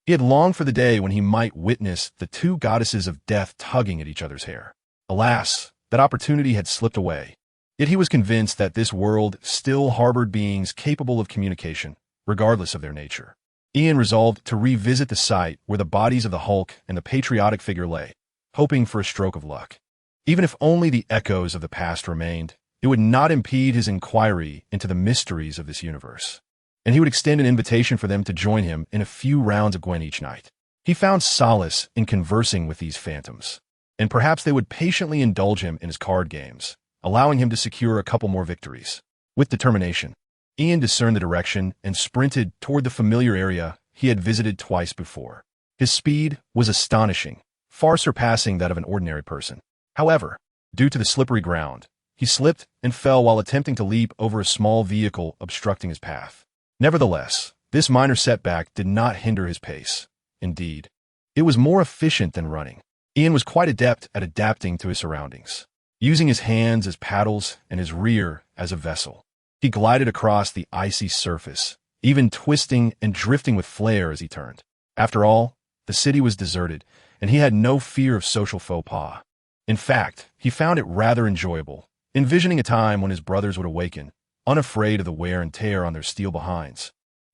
He had longed for the day when he might witness the two goddesses of death tugging at each other's hair. Alas, that opportunity had slipped away. Yet he was convinced that this world still harbored beings capable of communication, regardless of their nature. Ian resolved to revisit the site where the bodies of the Hulk and the patriotic figure lay, hoping for a stroke of luck. Even if only the echoes of the past remained, it would not impede his inquiry into the mysteries of this universe, and he would extend an invitation for them to join him in a few rounds of Gwen each night. He found solace in conversing with these phantoms, and perhaps they would patiently indulge him in his card games, allowing him to secure a couple more victories. With determination, Ian discerned the direction and sprinted toward the familiar area he had visited twice before. His speed was astonishing, far surpassing that of an ordinary person. However, due to the slippery ground, he slipped and fell while attempting to leap over a small vehicle obstructing his path. Nevertheless, this minor setback did not hinder his pace. Indeed, it was more efficient than running. Ian was quite adept at adapting to his surroundings, using his hands as paddles and his rear as a vessel. He glided across the icy surface, even twisting and drifting with flair as he turned. After all, the city was deserted, and he had no fear of social faux pas. In fact, he found it rather enjoyable, envisioning a time when his brothers would awaken, unafraid of the wear and tear on their steel behinds,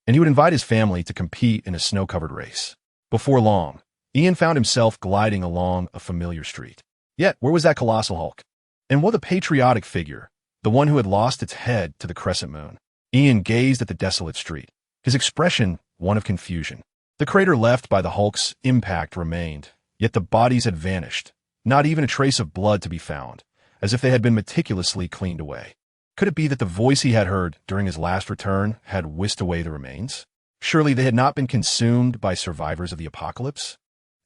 and he would invite his family to compete in a snow-covered race. Before long, Ian found himself gliding along a familiar street. Yet, where was that colossal Hulk? And what a patriotic figure, the one who had lost its head to the crescent moon. Ian gazed at the desolate street, his expression one of confusion. The crater left by the Hulk's impact remained, yet the bodies had vanished, not even a trace of blood to be found, as if they had been meticulously cleaned away. Could it be that the voice he had heard during his last return had whisked away the remains? Surely they had not been consumed by survivors of the apocalypse?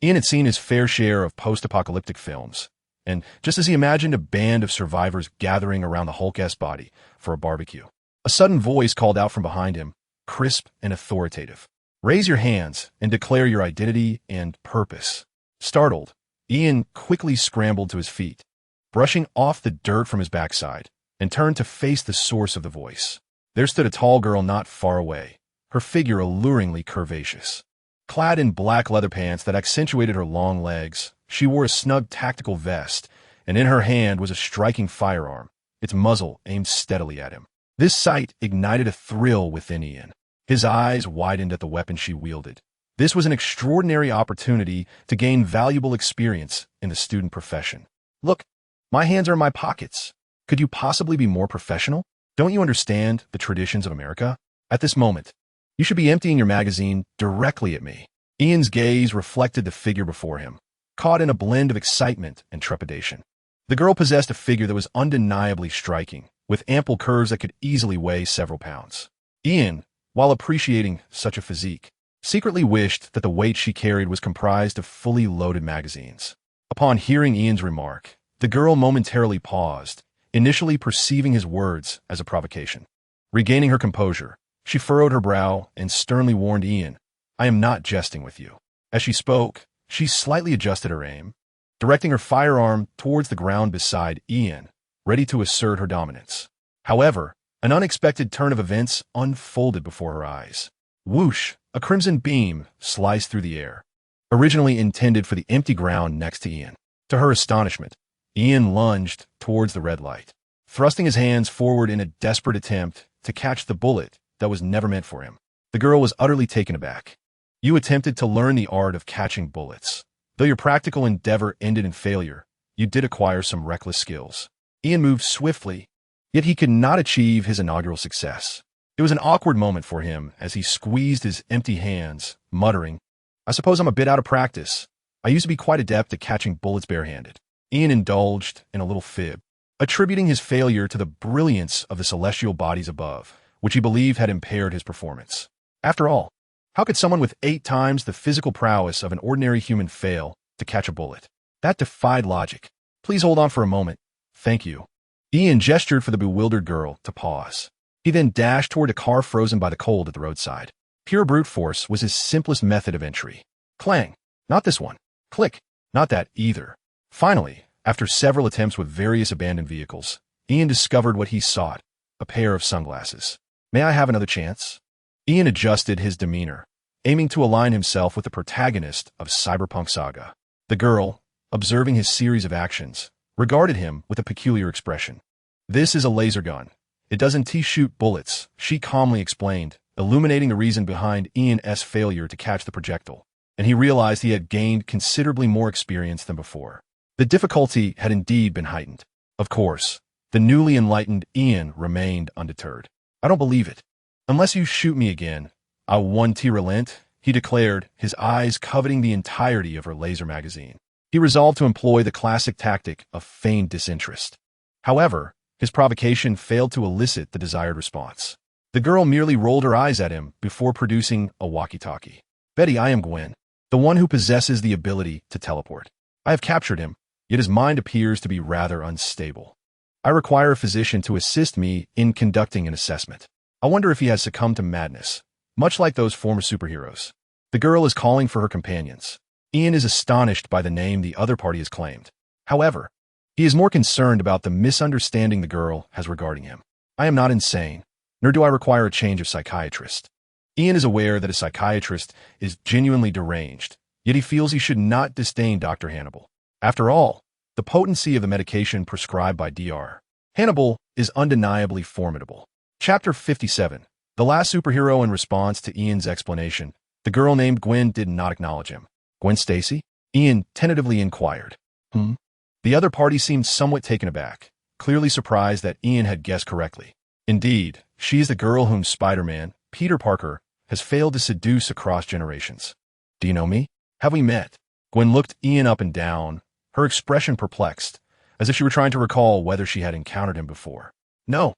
Ian had seen his fair share of post-apocalyptic films, and just as he imagined a band of survivors gathering around the Hulk-esque body for a barbecue, a sudden voice called out from behind him, crisp and authoritative. "Raise your hands and declare your identity and purpose." Startled, Ian quickly scrambled to his feet, brushing off the dirt from his backside, and turned to face the source of the voice. There stood a tall girl not far away, her figure alluringly curvaceous. Clad in black leather pants that accentuated her long legs, she wore a snug tactical vest, and in her hand was a striking firearm, its muzzle aimed steadily at him. This sight ignited a thrill within Ian. His eyes widened at the weapon she wielded. This was an extraordinary opportunity to gain valuable experience in the student profession. "Look, my hands are in my pockets. Could you possibly be more professional? Don't you understand the traditions of America? At this moment, you should be emptying your magazine directly at me." Ian's gaze reflected the figure before him, caught in a blend of excitement and trepidation. The girl possessed a figure that was undeniably striking, with ample curves that could easily weigh several pounds. Ian, while appreciating such a physique, secretly wished that the weight she carried was comprised of fully loaded magazines. Upon hearing Ian's remark, the girl momentarily paused, initially perceiving his words as a provocation. Regaining her composure, she furrowed her brow and sternly warned Ian, "I am not jesting with you." As she spoke, she slightly adjusted her aim, directing her firearm towards the ground beside Ian, ready to assert her dominance. However, an unexpected turn of events unfolded before her eyes. Whoosh! A crimson beam sliced through the air, originally intended for the empty ground next to Ian. To her astonishment, Ian lunged towards the red light, thrusting his hands forward in a desperate attempt to catch the bullet that was never meant for him. The girl was utterly taken aback. "You attempted to learn the art of catching bullets," Though your practical endeavor ended in failure, you did acquire some reckless skills. Ian moved swiftly, yet he could not achieve his inaugural success. It was an awkward moment for him as he squeezed his empty hands, muttering, "I suppose I'm a bit out of practice. I used to be quite adept at catching bullets barehanded." Ian indulged in a little fib, attributing his failure to the brilliance of the celestial bodies above, which he believed had impaired his performance. After all, how could someone with 8 times the physical prowess of an ordinary human fail to catch a bullet? That defied logic. "Please hold on for a moment. Thank you." Ian gestured for the bewildered girl to pause. He then dashed toward a car frozen by the cold at the roadside. Pure brute force was his simplest method of entry. Clang. Not this one. Click. Not that either. Finally, after several attempts with various abandoned vehicles, Ian discovered what he sought, a pair of sunglasses. "May I have another chance?" Ian adjusted his demeanor, aiming to align himself with the protagonist of Cyberpunk Saga. The girl, observing his series of actions, regarded him with a peculiar expression. "This is a laser gun. It doesn't shoot bullets," she calmly explained, illuminating the reason behind Ian's failure to catch the projectile, and he realized he had gained considerably more experience than before. The difficulty had indeed been heightened. Of course, the newly enlightened Ian remained undeterred. "I don't believe it. Unless you shoot me again, I won't relent," he declared, his eyes coveting the entirety of her laser magazine. He resolved to employ the classic tactic of feigned disinterest. However, his provocation failed to elicit the desired response. The girl merely rolled her eyes at him before producing a walkie-talkie. "Betty, I am Gwen, the one who possesses the ability to teleport. I have captured him, yet his mind appears to be rather unstable. I require a physician to assist me in conducting an assessment. I wonder if he has succumbed to madness, much like those former superheroes." The girl is calling for her companions. Ian is astonished by the name the other party has claimed. However, he is more concerned about the misunderstanding the girl has regarding him. "I am not insane, nor do I require a change of psychiatrist." Ian is aware that a psychiatrist is genuinely deranged, yet he feels he should not disdain Dr. Hannibal. After all, the potency of the medication prescribed by Dr. Hannibal is undeniably formidable. Chapter 57. The last superhero. In response to Ian's explanation, the girl named Gwen did not acknowledge him. "Gwen Stacy?" Ian tentatively inquired. The other party seemed somewhat taken aback, clearly surprised that Ian had guessed correctly. "Indeed, she is the girl whom Spider-Man, Peter Parker, has failed to seduce across generations." "Do you know me? Have we met?" Gwen looked Ian up and down, her expression perplexed, as if she were trying to recall whether she had encountered him before. "No,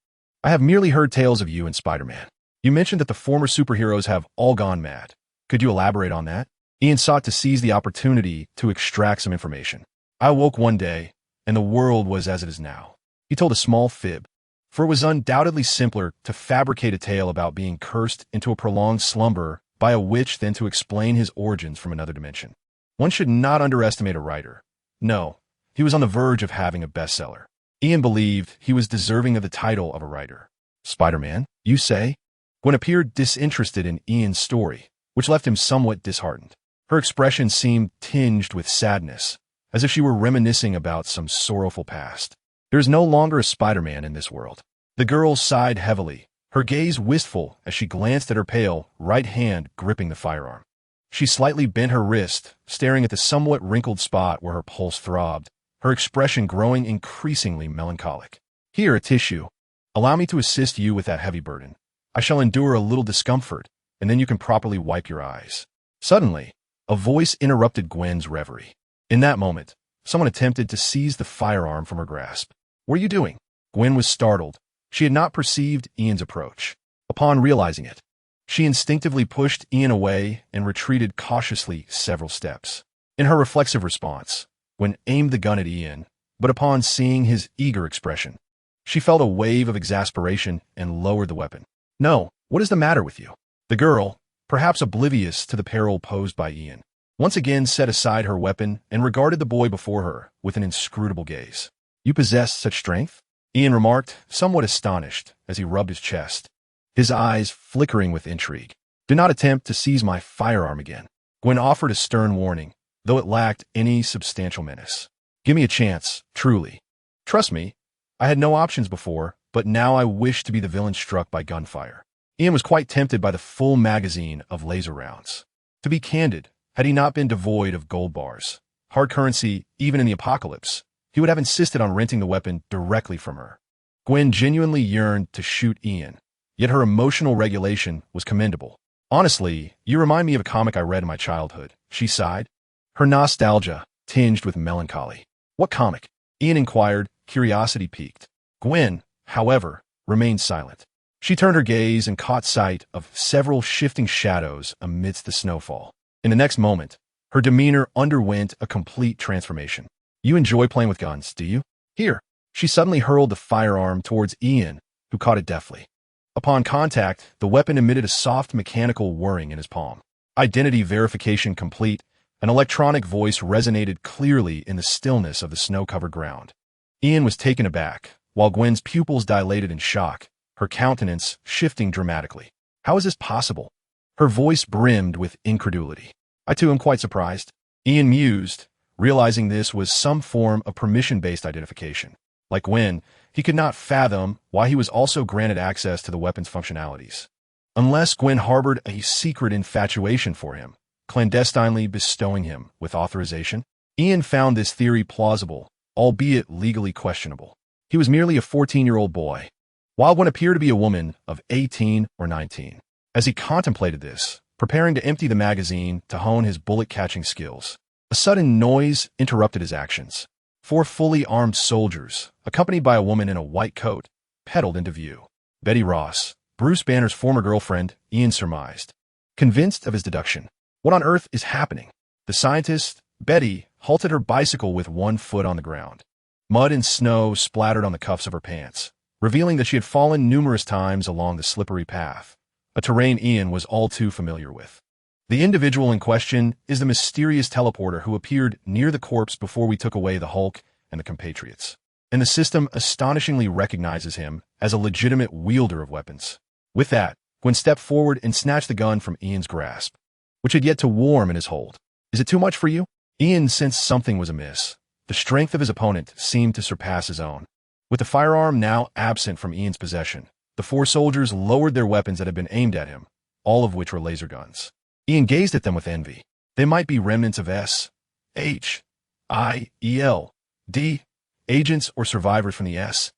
I have merely heard tales of you and Spider-Man. You mentioned that the former superheroes have all gone mad. Could you elaborate on that?" Ian sought to seize the opportunity to extract some information. "I awoke one day, and the world was as it is now." He told a small fib, for it was undoubtedly simpler to fabricate a tale about being cursed into a prolonged slumber by a witch than to explain his origins from another dimension. One should not underestimate a writer. No, he was on the verge of having a bestseller. Ian believed he was deserving of the title of a writer. "Spider-Man, you say?" Gwen appeared disinterested in Ian's story, which left him somewhat disheartened. Her expression seemed tinged with sadness, as if she were reminiscing about some sorrowful past. "There is no longer a Spider-Man in this world." The girl sighed heavily, her gaze wistful as she glanced at her pale right hand gripping the firearm. She slightly bent her wrist, staring at the somewhat wrinkled spot where her pulse throbbed, her expression growing increasingly melancholic. "Here, a tissue. Allow me to assist you with that heavy burden. I shall endure a little discomfort, and then you can properly wipe your eyes." Suddenly, a voice interrupted Gwen's reverie. In that moment, someone attempted to seize the firearm from her grasp. "What are you doing?" Gwen was startled. She had not perceived Ian's approach. Upon realizing it, she instinctively pushed Ian away and retreated cautiously several steps. In her reflexive response, Gwen aimed the gun at Ian, but upon seeing his eager expression, she felt a wave of exasperation and lowered the weapon. "No, what is the matter with you?" The girl, perhaps oblivious to the peril posed by Ian, once again set aside her weapon and regarded the boy before her with an inscrutable gaze. "You possess such strength?" Ian remarked, somewhat astonished, as he rubbed his chest, his eyes flickering with intrigue. "Do not attempt to seize my firearm again." Gwen offered a stern warning, though it lacked any substantial menace. "Give me a chance, truly. Trust me, I had no options before, but now I wish to be the villain struck by gunfire." Ian was quite tempted by the full magazine of laser rounds. To be candid, had he not been devoid of gold bars, hard currency even in the apocalypse, he would have insisted on renting the weapon directly from her. Gwen genuinely yearned to shoot Ian, yet her emotional regulation was commendable. Honestly, you remind me of a comic I read in my childhood, she sighed, her nostalgia tinged with melancholy. What comic? Ian inquired, curiosity piqued. Gwen, however, remained silent. She turned her gaze and caught sight of several shifting shadows amidst the snowfall. In the next moment, her demeanor underwent a complete transformation. You enjoy playing with guns, do you? Here. She suddenly hurled the firearm towards Ian, who caught it deftly. Upon contact, the weapon emitted a soft mechanical whirring in his palm. Identity verification complete, an electronic voice resonated clearly in the stillness of the snow-covered ground. Ian was taken aback, while Gwen's pupils dilated in shock, her countenance shifting dramatically. How is this possible? Her voice brimmed with incredulity. I too am quite surprised. Ian mused, realizing this was some form of permission-based identification. Like Gwen, he could not fathom why he was also granted access to the weapon's functionalities. Unless Gwen harbored a secret infatuation for him, clandestinely bestowing him with authorization. Ian found this theory plausible, albeit legally questionable. He was merely a 14-year-old boy, while Gwen appeared to be a woman of 18 or 19. As he contemplated this, preparing to empty the magazine to hone his bullet-catching skills, a sudden noise interrupted his actions. 4 fully armed soldiers, accompanied by a woman in a white coat, pedaled into view. Betty Ross, Bruce Banner's former girlfriend, Ian surmised. Convinced of his deduction, what on earth is happening? The scientist, Betty, halted her bicycle with one foot on the ground. Mud and snow splattered on the cuffs of her pants, revealing that she had fallen numerous times along the slippery path, a terrain Ian was all too familiar with. The individual in question is the mysterious teleporter who appeared near the corpse before we took away the Hulk and the compatriots, and the system astonishingly recognizes him as a legitimate wielder of weapons. With that, Gwen stepped forward and snatched the gun from Ian's grasp, which had yet to warm in his hold. Is it too much for you? Ian sensed something was amiss. The strength of his opponent seemed to surpass his own. With the firearm now absent from Ian's possession, the 4 soldiers lowered their weapons that had been aimed at him, all of which were laser guns. Ian gazed at them with envy. They might be remnants of S.H.I.E.L.D. agents or survivors from the S.H.I.E.L.D.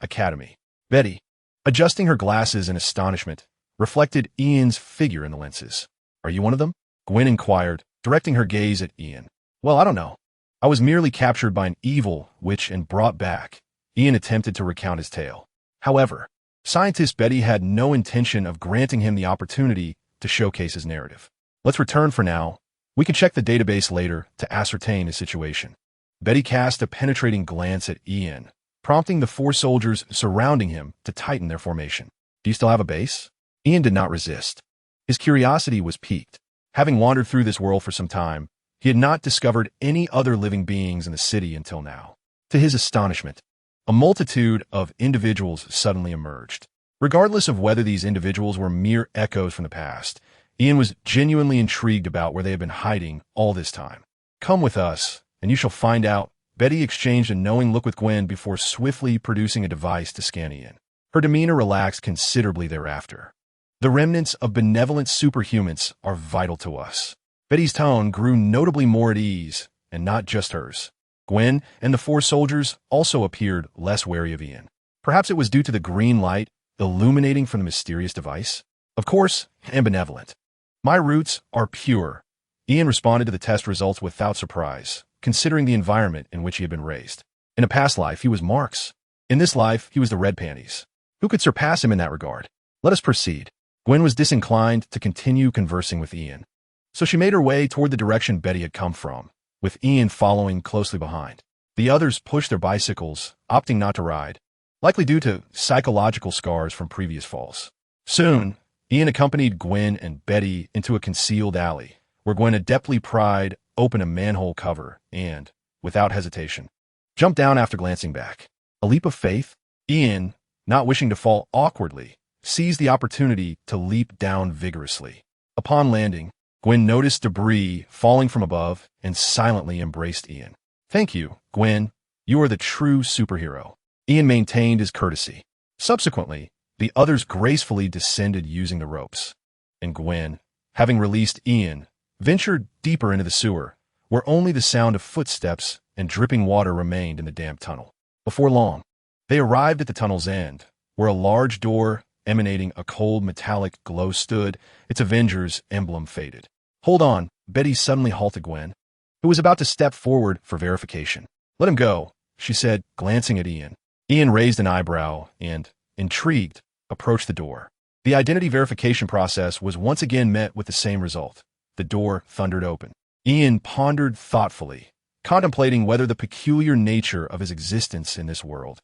Academy. Betty, adjusting her glasses in astonishment, reflected Ian's figure in the lenses. Are you one of them? Gwen inquired, directing her gaze at Ian. Well, I don't know. I was merely captured by an evil witch and brought back. Ian attempted to recount his tale. However, Scientist Betty had no intention of granting him the opportunity to showcase his narrative. Let's return for now. We can check the database later to ascertain his situation. Betty cast a penetrating glance at Ian, prompting the 4 soldiers surrounding him to tighten their formation. Do you still have a base? Ian did not resist. His curiosity was piqued. Having wandered through this world for some time, he had not discovered any other living beings in the city until now. To his astonishment, a multitude of individuals suddenly emerged. Regardless of whether these individuals were mere echoes from the past, Ian was genuinely intrigued about where they had been hiding all this time. Come with us, and you shall find out. Betty exchanged a knowing look with Gwen before swiftly producing a device to scan Ian. Her demeanor relaxed considerably thereafter. The remnants of benevolent superhumans are vital to us. Betty's tone grew notably more at ease, and not just hers. Gwen and the 4 soldiers also appeared less wary of Ian. Perhaps it was due to the green light illuminating from the mysterious device. Of course, and benevolent. My roots are pure. Ian responded to the test results without surprise, considering the environment in which he had been raised. In a past life, he was Marx. In this life, he was the Red Panties. Who could surpass him in that regard? Let us proceed. Gwen was disinclined to continue conversing with Ian, so she made her way toward the direction Betty had come from, with Ian following closely behind. The others pushed their bicycles, opting not to ride, likely due to psychological scars from previous falls. Soon, Ian accompanied Gwen and Betty into a concealed alley, where Gwen adeptly pried open a manhole cover and, without hesitation, jumped down after glancing back. A leap of faith? Ian, not wishing to fall awkwardly, seized the opportunity to leap down vigorously. Upon landing, Gwen noticed debris falling from above and silently embraced Ian. Thank you, Gwen. You are the true superhero. Ian maintained his courtesy. Subsequently, the others gracefully descended using the ropes, and Gwen, having released Ian, ventured deeper into the sewer, where only the sound of footsteps and dripping water remained in the damp tunnel. Before long, they arrived at the tunnel's end, where a large door emanating a cold metallic glow stood, its Avengers emblem faded. "Hold on," Betty suddenly halted Gwen, who was about to step forward for verification. "Let him go," she said, glancing at Ian. Ian raised an eyebrow and, intrigued, approached the door. The identity verification process was once again met with the same result. The door thundered open. Ian pondered thoughtfully, contemplating whether the peculiar nature of his existence in this world,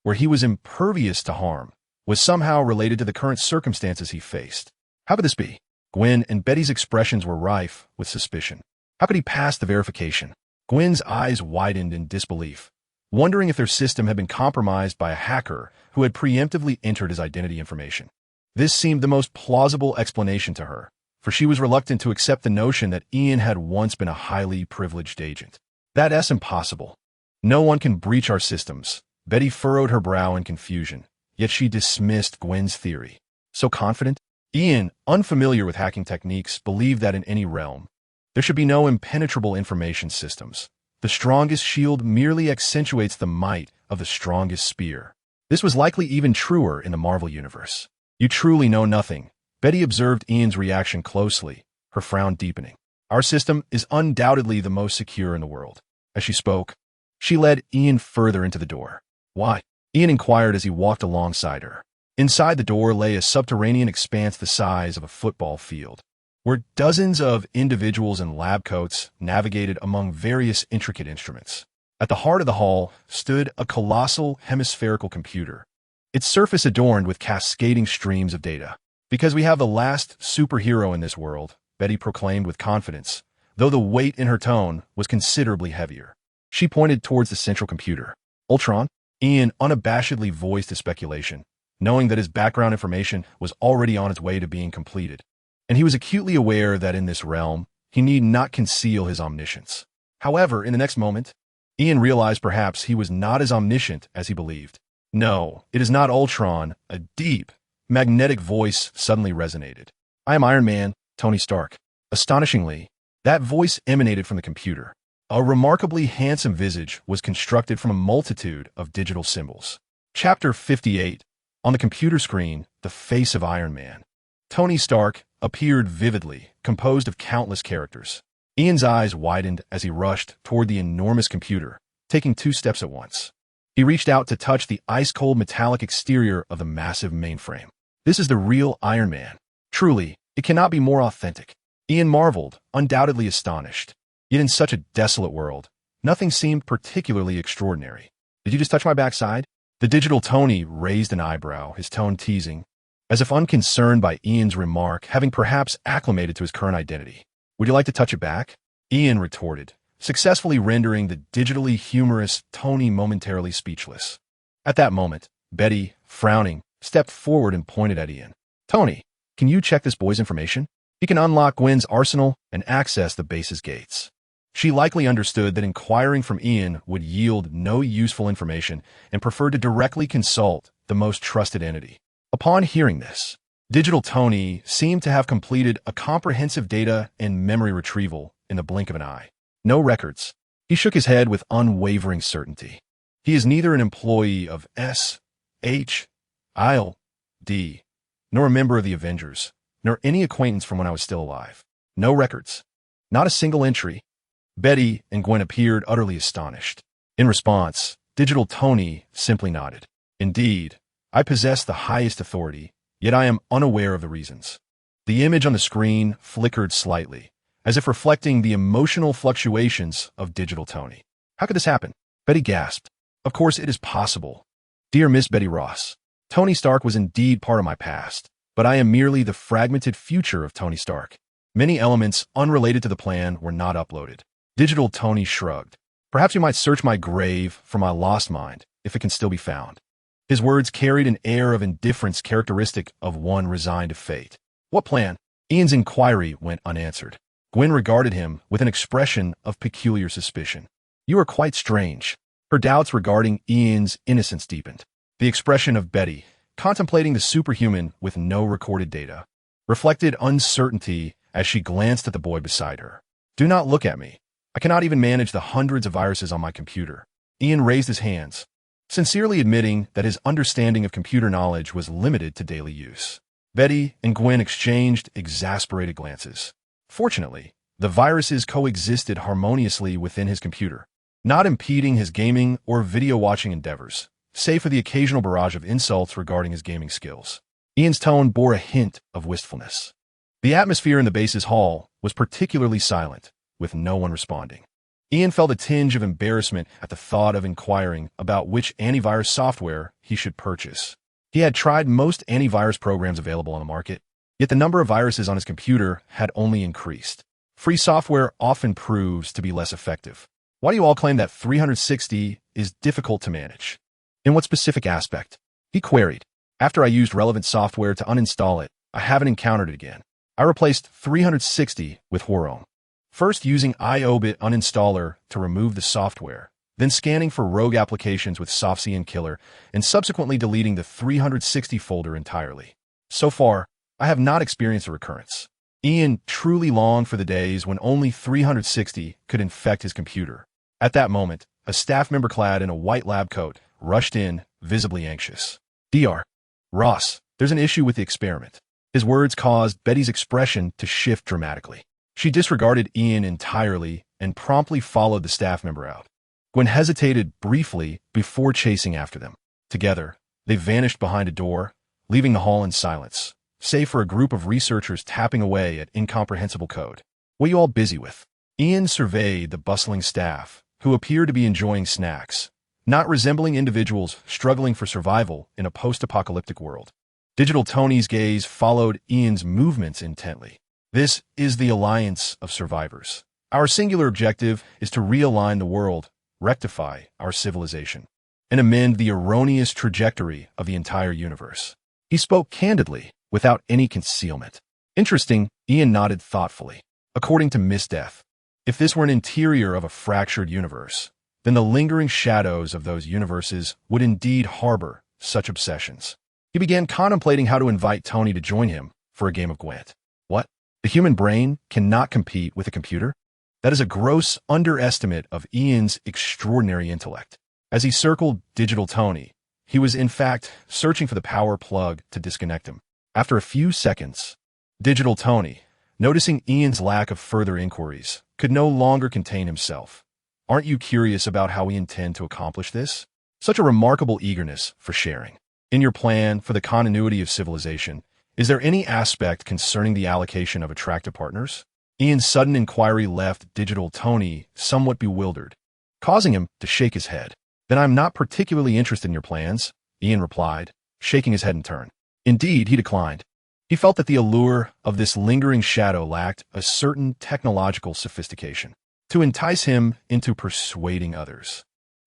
where he was impervious to harm, was somehow related to the current circumstances he faced. How could this be? Gwen and Betty's expressions were rife with suspicion. How could he pass the verification? Gwen's eyes widened in disbelief, wondering if their system had been compromised by a hacker who had preemptively entered his identity information. This seemed the most plausible explanation to her, for she was reluctant to accept the notion that Ian had once been a highly privileged agent. That's impossible. No one can breach our systems. Betty furrowed her brow in confusion, yet she dismissed Gwen's theory. So confident? Ian, unfamiliar with hacking techniques, believed that in any realm, there should be no impenetrable information systems. The strongest shield merely accentuates the might of the strongest spear. This was likely even truer in the Marvel universe. "You truly know nothing." Betty observed Ian's reaction closely, her frown deepening. "Our system is undoubtedly the most secure in the world." As she spoke, she led Ian further into the door. "Why?" Ian inquired as he walked alongside her. Inside the door lay a subterranean expanse the size of a football field, where dozens of individuals in lab coats navigated among various intricate instruments. At the heart of the hall stood a colossal hemispherical computer, its surface adorned with cascading streams of data. "Because we have the last superhero in this world," Betty proclaimed with confidence, though the weight in her tone was considerably heavier. She pointed towards the central computer. "Ultron?" Ian unabashedly voiced his speculation, knowing that his background information was already on its way to being completed, and he was acutely aware that in this realm, he need not conceal his omniscience. However, in the next moment, Ian realized perhaps he was not as omniscient as he believed. "No, it is not Ultron," a deep, magnetic voice suddenly resonated. "I am Iron Man, Tony Stark." Astonishingly, that voice emanated from the computer. A remarkably handsome visage was constructed from a multitude of digital symbols. Chapter 58. On the computer screen, the face of Iron Man, Tony Stark, appeared vividly, composed of countless characters. Ian's eyes widened as he rushed toward the enormous computer, taking 2 steps at once. He reached out to touch the ice-cold metallic exterior of the massive mainframe. "This is the real Iron Man. Truly, it cannot be more authentic." Ian marveled, undoubtedly astonished. Yet in such a desolate world, nothing seemed particularly extraordinary. "Did you just touch my backside?" The digital Tony raised an eyebrow, his tone teasing, as if unconcerned by Ian's remark, having perhaps acclimated to his current identity. "Would you like to touch it back?" Ian retorted, successfully rendering the digitally humorous Tony momentarily speechless. At that moment, Betty, frowning, stepped forward and pointed at Ian. "Tony, can you check this boy's information? He can unlock Gwen's arsenal and access the base's gates." She likely understood that inquiring from Ian would yield no useful information and preferred to directly consult the most trusted entity. Upon hearing this, Digital Tony seemed to have completed a comprehensive data and memory retrieval in the blink of an eye. "No records." He shook his head with unwavering certainty. "He is neither an employee of S.H.I.L.D., nor a member of the Avengers, nor any acquaintance from when I was still alive. No records. Not a single entry." Betty and Gwen appeared utterly astonished. In response, Digital Tony simply nodded. "Indeed, I possess the highest authority, yet I am unaware of the reasons." The image on the screen flickered slightly, as if reflecting the emotional fluctuations of Digital Tony. "How could this happen?" Betty gasped. "Of course it is possible. Dear Miss Betty Ross, Tony Stark was indeed part of my past, but I am merely the fragmented future of Tony Stark. Many elements unrelated to the plan were not uploaded." Digital Tony shrugged. "Perhaps you might search my grave for my lost mind, if it can still be found." His words carried an air of indifference characteristic of one resigned to fate. "What plan?" Ian's inquiry went unanswered. Gwen regarded him with an expression of peculiar suspicion. "You are quite strange." Her doubts regarding Ian's innocence deepened. The expression of Betty, contemplating the superhuman with no recorded data, reflected uncertainty as she glanced at the boy beside her. "Do not look at me. I cannot even manage the hundreds of viruses on my computer." Ian raised his hands, sincerely admitting that his understanding of computer knowledge was limited to daily use. Betty and Gwen exchanged exasperated glances. Fortunately, the viruses coexisted harmoniously within his computer, not impeding his gaming or video-watching endeavors, save for the occasional barrage of insults regarding his gaming skills. Ian's tone bore a hint of wistfulness. The atmosphere in the base's hall was particularly silent, with no one responding. Ian felt a tinge of embarrassment at the thought of inquiring about which antivirus software he should purchase. He had tried most antivirus programs available on the market, yet the number of viruses on his computer had only increased. Free software often proves to be less effective. Why do you all claim that 360 is difficult to manage? In what specific aspect? He queried. After I used relevant software to uninstall it, I haven't encountered it again. I replaced 360 with Horom. First using iObit uninstaller to remove the software, then scanning for rogue applications with Softcn Killer, and subsequently deleting the 360 folder entirely. So far, I have not experienced a recurrence. Ian truly longed for the days when only 360 could infect his computer. At that moment, a staff member clad in a white lab coat rushed in, visibly anxious. "Dr. Ross, there's an issue with the experiment." His words caused Betty's expression to shift dramatically. She disregarded Ian entirely and promptly followed the staff member out. Gwen hesitated briefly before chasing after them. Together, they vanished behind a door, leaving the hall in silence, save for a group of researchers tapping away at incomprehensible code. "What are you all busy with?" Ian surveyed the bustling staff, who appeared to be enjoying snacks, not resembling individuals struggling for survival in a post-apocalyptic world. Digital Tony's gaze followed Ian's movements intently. "This is the Alliance of Survivors. Our singular objective is to realign the world, rectify our civilization, and amend the erroneous trajectory of the entire universe." He spoke candidly, without any concealment. "Interesting," Ian nodded thoughtfully. "According to Miss Death, if this were an interior of a fractured universe, then the lingering shadows of those universes would indeed harbor such obsessions." He began contemplating how to invite Tony to join him for a game of Gwent. What? The human brain cannot compete with a computer? That is a gross underestimate of Ian's extraordinary intellect. As he circled Digital Tony, he was in fact searching for the power plug to disconnect him. After a few seconds, Digital Tony, noticing Ian's lack of further inquiries, could no longer contain himself. "Aren't you curious about how we intend to accomplish this? Such a remarkable eagerness for sharing. In your plan for the continuity of civilization, is there any aspect concerning the allocation of attractive partners?" Ian's sudden inquiry left Digital Tony somewhat bewildered, causing him to shake his head. "Then I'm not particularly interested in your plans," Ian replied, shaking his head in turn. Indeed, he declined. He felt that the allure of this lingering shadow lacked a certain technological sophistication to entice him into persuading others.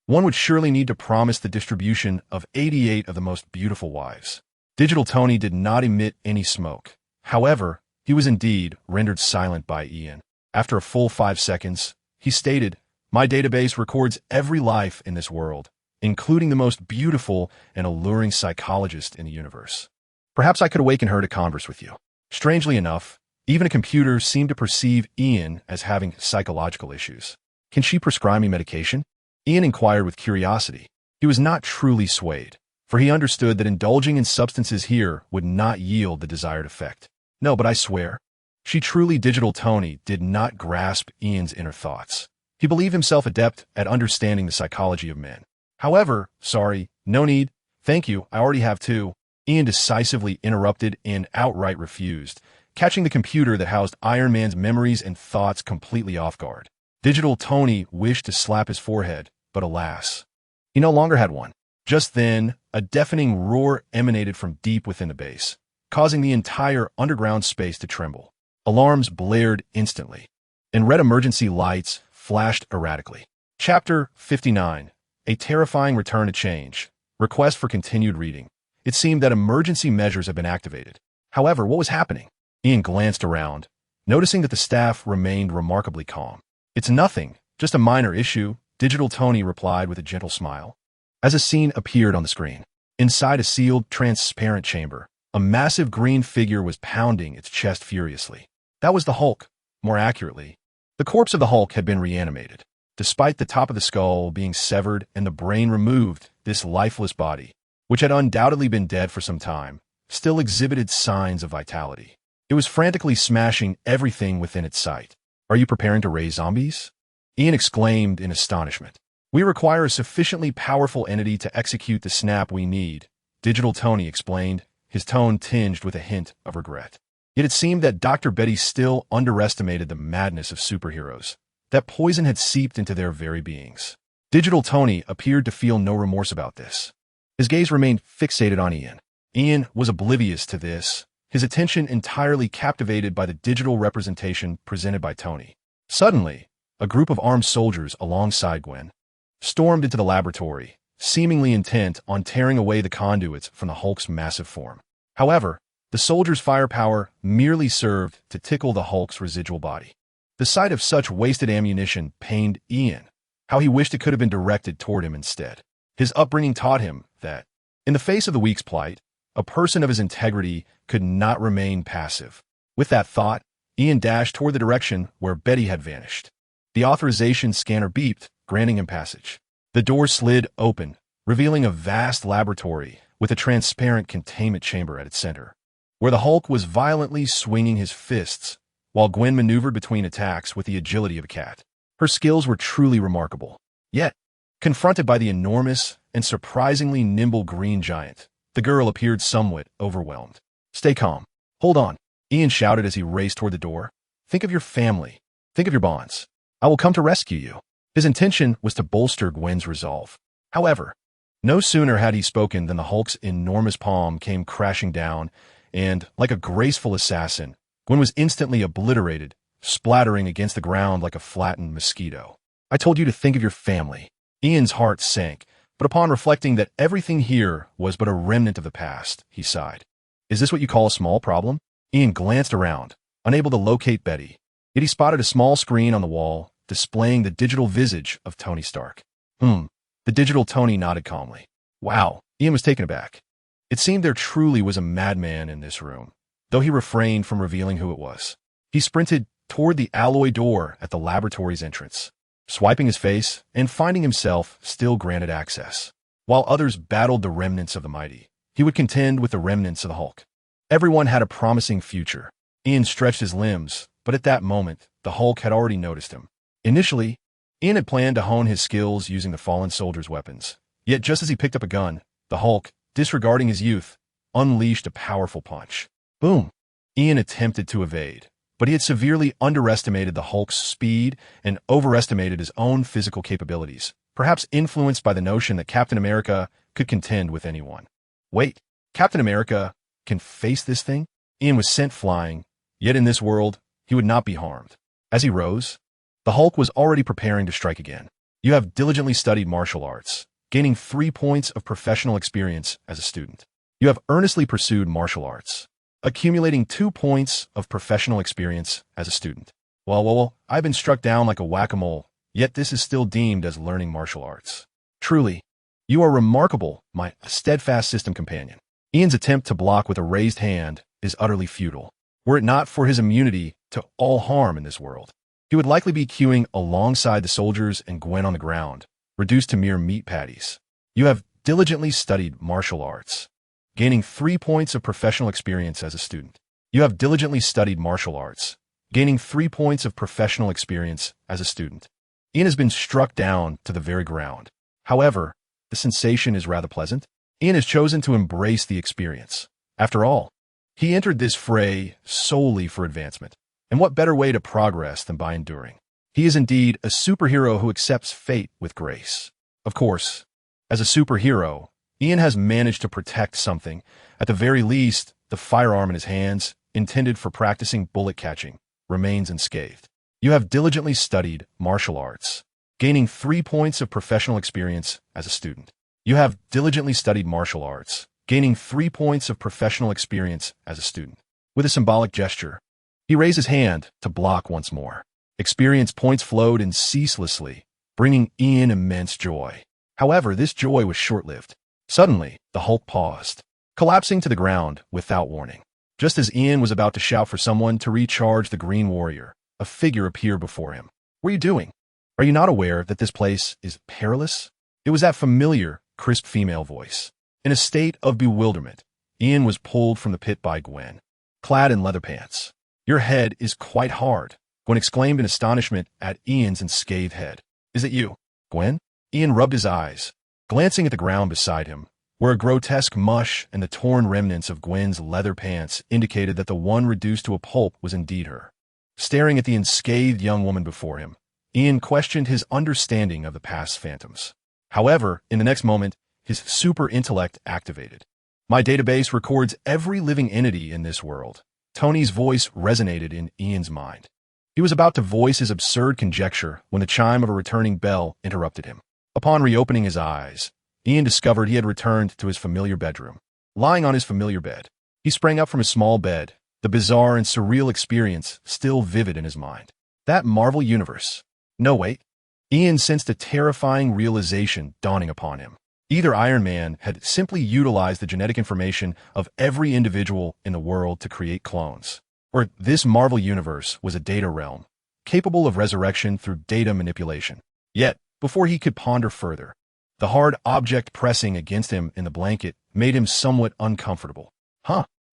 One would surely need to promise the distribution of 88 of the most beautiful wives. Digital Tony did not emit any smoke. However, he was indeed rendered silent by Ian. After a full 5 seconds, he stated, "My database records every life in this world, including the most beautiful and alluring psychologist in the universe. Perhaps I could awaken her to converse with you." Strangely enough, even a computer seemed to perceive Ian as having psychological issues. "Can she prescribe me medication?" Ian inquired with curiosity. He was not truly swayed, for he understood that indulging in substances here would not yield the desired effect. "No, but I swear." She truly Digital Tony did not grasp Ian's inner thoughts. He believed himself adept at understanding the psychology of men. "However, sorry, no need. Thank you, I already have 2. Ian decisively interrupted and outright refused, catching the computer that housed Iron Man's memories and thoughts completely off guard. Digital Tony wished to slap his forehead, but alas, he no longer had one. Just then, a deafening roar emanated from deep within the base, causing the entire underground space to tremble. Alarms blared instantly, and red emergency lights flashed erratically. Chapter 59. A terrifying return to change. Request for continued reading. It seemed that emergency measures had been activated. However, what was happening? Ian glanced around, noticing that the staff remained remarkably calm. "It's nothing, just a minor issue," Digital Tony replied with a gentle smile. As a scene appeared on the screen, inside a sealed, transparent chamber, a massive green figure was pounding its chest furiously. That was the Hulk, more accurately. The corpse of the Hulk had been reanimated. Despite the top of the skull being severed and the brain removed, this lifeless body, which had undoubtedly been dead for some time, still exhibited signs of vitality. It was frantically smashing everything within its sight. "Are you preparing to raise zombies?" Ian exclaimed in astonishment. "We require a sufficiently powerful entity to execute the snap we need," Digital Tony explained, his tone tinged with a hint of regret. Yet it seemed that Dr. Betty still underestimated the madness of superheroes. That poison had seeped into their very beings. Digital Tony appeared to feel no remorse about this. His gaze remained fixated on Ian. Ian was oblivious to this, his attention entirely captivated by the digital representation presented by Tony. Suddenly, a group of armed soldiers alongside Gwen stormed into the laboratory, seemingly intent on tearing away the conduits from the Hulk's massive form. However, the soldiers' firepower merely served to tickle the Hulk's residual body. The sight of such wasted ammunition pained Ian. How he wished it could have been directed toward him instead. His upbringing taught him that, in the face of the weak's plight, a person of his integrity could not remain passive. With that thought, Ian dashed toward the direction where Betty had vanished. The authorization scanner beeped, granting him passage. The door slid open, revealing a vast laboratory with a transparent containment chamber at its center, where the Hulk was violently swinging his fists, while Gwen maneuvered between attacks with the agility of a cat. Her skills were truly remarkable. Yet, confronted by the enormous and surprisingly nimble green giant, the girl appeared somewhat overwhelmed. "Stay calm. Hold on," Ian shouted as he raced toward the door. "Think of your family. Think of your bonds. I will come to rescue you." His intention was to bolster Gwen's resolve. However, no sooner had he spoken than the Hulk's enormous palm came crashing down, and, like a graceful assassin, Gwen was instantly obliterated, splattering against the ground like a flattened mosquito. "I told you to think of your family." Ian's heart sank, but upon reflecting that everything here was but a remnant of the past, he sighed. "Is this what you call a small problem?" Ian glanced around, unable to locate Betty. Yet he spotted a small screen on the wall, displaying the digital visage of Tony Stark. The digital Tony nodded calmly. "Wow," Ian was taken aback. It seemed there truly was a madman in this room, though he refrained from revealing who it was. He sprinted toward the alloy door at the laboratory's entrance, swiping his face and finding himself still granted access. While others battled the remnants of the mighty, he would contend with the remnants of the Hulk. Everyone had a promising future. Ian stretched his limbs, but at that moment, the Hulk had already noticed him. Initially, Ian had planned to hone his skills using the fallen soldier's weapons. Yet just as he picked up a gun, the Hulk, disregarding his youth, unleashed a powerful punch. Boom! Ian attempted to evade, but he had severely underestimated the Hulk's speed and overestimated his own physical capabilities, perhaps influenced by the notion that Captain America could contend with anyone. Wait, Captain America can face this thing? Ian was sent flying, yet in this world, he would not be harmed. As he rose, the Hulk was already preparing to strike again. "You have diligently studied martial arts, gaining 3 points of professional experience as a student. You have earnestly pursued martial arts, accumulating 2 points of professional experience as a student. Well, I've been struck down like a whack-a-mole, yet this is still deemed as learning martial arts. Truly, you are remarkable, my steadfast system companion." Ian's attempt to block with a raised hand is utterly futile. Were it not for his immunity to all harm in this world, he would likely be queuing alongside the soldiers and Gwen on the ground, reduced to mere meat patties. "You have diligently studied martial arts, gaining 3 points of professional experience as a student. You have diligently studied martial arts, gaining 3 points of professional experience as a student." Ian has been struck down to the very ground. However, the sensation is rather pleasant. Ian has chosen to embrace the experience. After all, he entered this fray solely for advancement. And what better way to progress than by enduring? He is indeed a superhero who accepts fate with grace. Of course, as a superhero, Ian has managed to protect something, at the very least, the firearm in his hands, intended for practicing bullet catching, remains unscathed. You have diligently studied martial arts, gaining 3 points of professional experience as a student. You have diligently studied martial arts, gaining 3 points of professional experience as a student. With a symbolic gesture, he raised his hand to block once more. Experience points flowed in ceaselessly, bringing Ian immense joy. However, this joy was short-lived. Suddenly, the Hulk paused, collapsing to the ground without warning. Just as Ian was about to shout for someone to recharge the Green Warrior, a figure appeared before him. "What are you doing? Are you not aware that this place is perilous?" It was that familiar, crisp female voice. In a state of bewilderment, Ian was pulled from the pit by Gwen, clad in leather pants. "Your head is quite hard," Gwen exclaimed in astonishment at Ian's unscathed head. "Is it you, Gwen?" Ian rubbed his eyes, glancing at the ground beside him, where a grotesque mush and the torn remnants of Gwen's leather pants indicated that the one reduced to a pulp was indeed her. Staring at the unscathed young woman before him, Ian questioned his understanding of the past phantoms. However, in the next moment, his super intellect activated. "My database records every living entity in this world." Tony's voice resonated in Ian's mind. He was about to voice his absurd conjecture when the chime of a returning bell interrupted him. Upon reopening his eyes, Ian discovered he had returned to his familiar bedroom. Lying on his familiar bed, he sprang up from his small bed, the bizarre and surreal experience still vivid in his mind. That Marvel universe. No, wait. Ian sensed a terrifying realization dawning upon him. Either Iron Man had simply utilized the genetic information of every individual in the world to create clones, or this Marvel universe was a data realm, capable of resurrection through data manipulation. Yet, before he could ponder further, the hard object pressing against him in the blanket made him somewhat uncomfortable.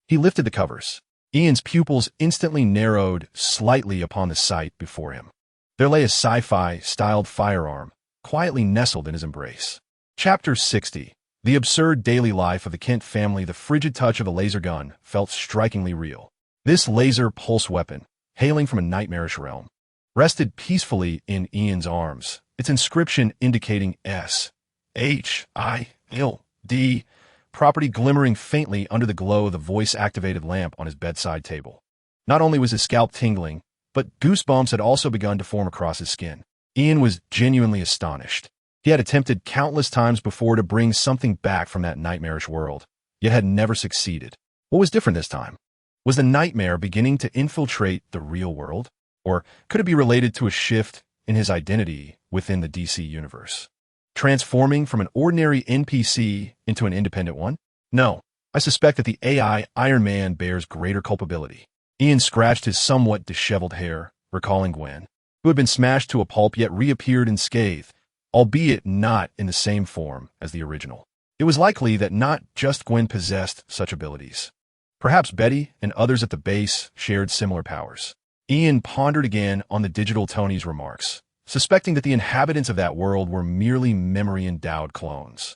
He lifted the covers. Ian's pupils instantly narrowed slightly upon the sight before him. There lay a sci-fi-styled firearm, quietly nestled in his embrace. Chapter 60. The absurd daily life of the Kent family. The frigid touch of a laser gun felt strikingly real. This laser pulse weapon, hailing from a nightmarish realm, rested peacefully in Ian's arms, its inscription indicating S-H-I-L-D, property glimmering faintly under the glow of the voice-activated lamp on his bedside table. Not only was his scalp tingling, but goosebumps had also begun to form across his skin. Ian was genuinely astonished. He had attempted countless times before to bring something back from that nightmarish world, yet had never succeeded. What was different this time? Was the nightmare beginning to infiltrate the real world? Or could it be related to a shift in his identity within the DC universe, transforming from an ordinary NPC into an independent one? No, I suspect that the AI Iron Man bears greater culpability. Ian scratched his somewhat disheveled hair, recalling Gwen, who had been smashed to a pulp yet reappeared unscathed, albeit not in the same form as the original. It was likely that not just Gwen possessed such abilities. Perhaps Betty and others at the base shared similar powers. Ian pondered again on the digital Tony's remarks, suspecting that the inhabitants of that world were merely memory-endowed clones.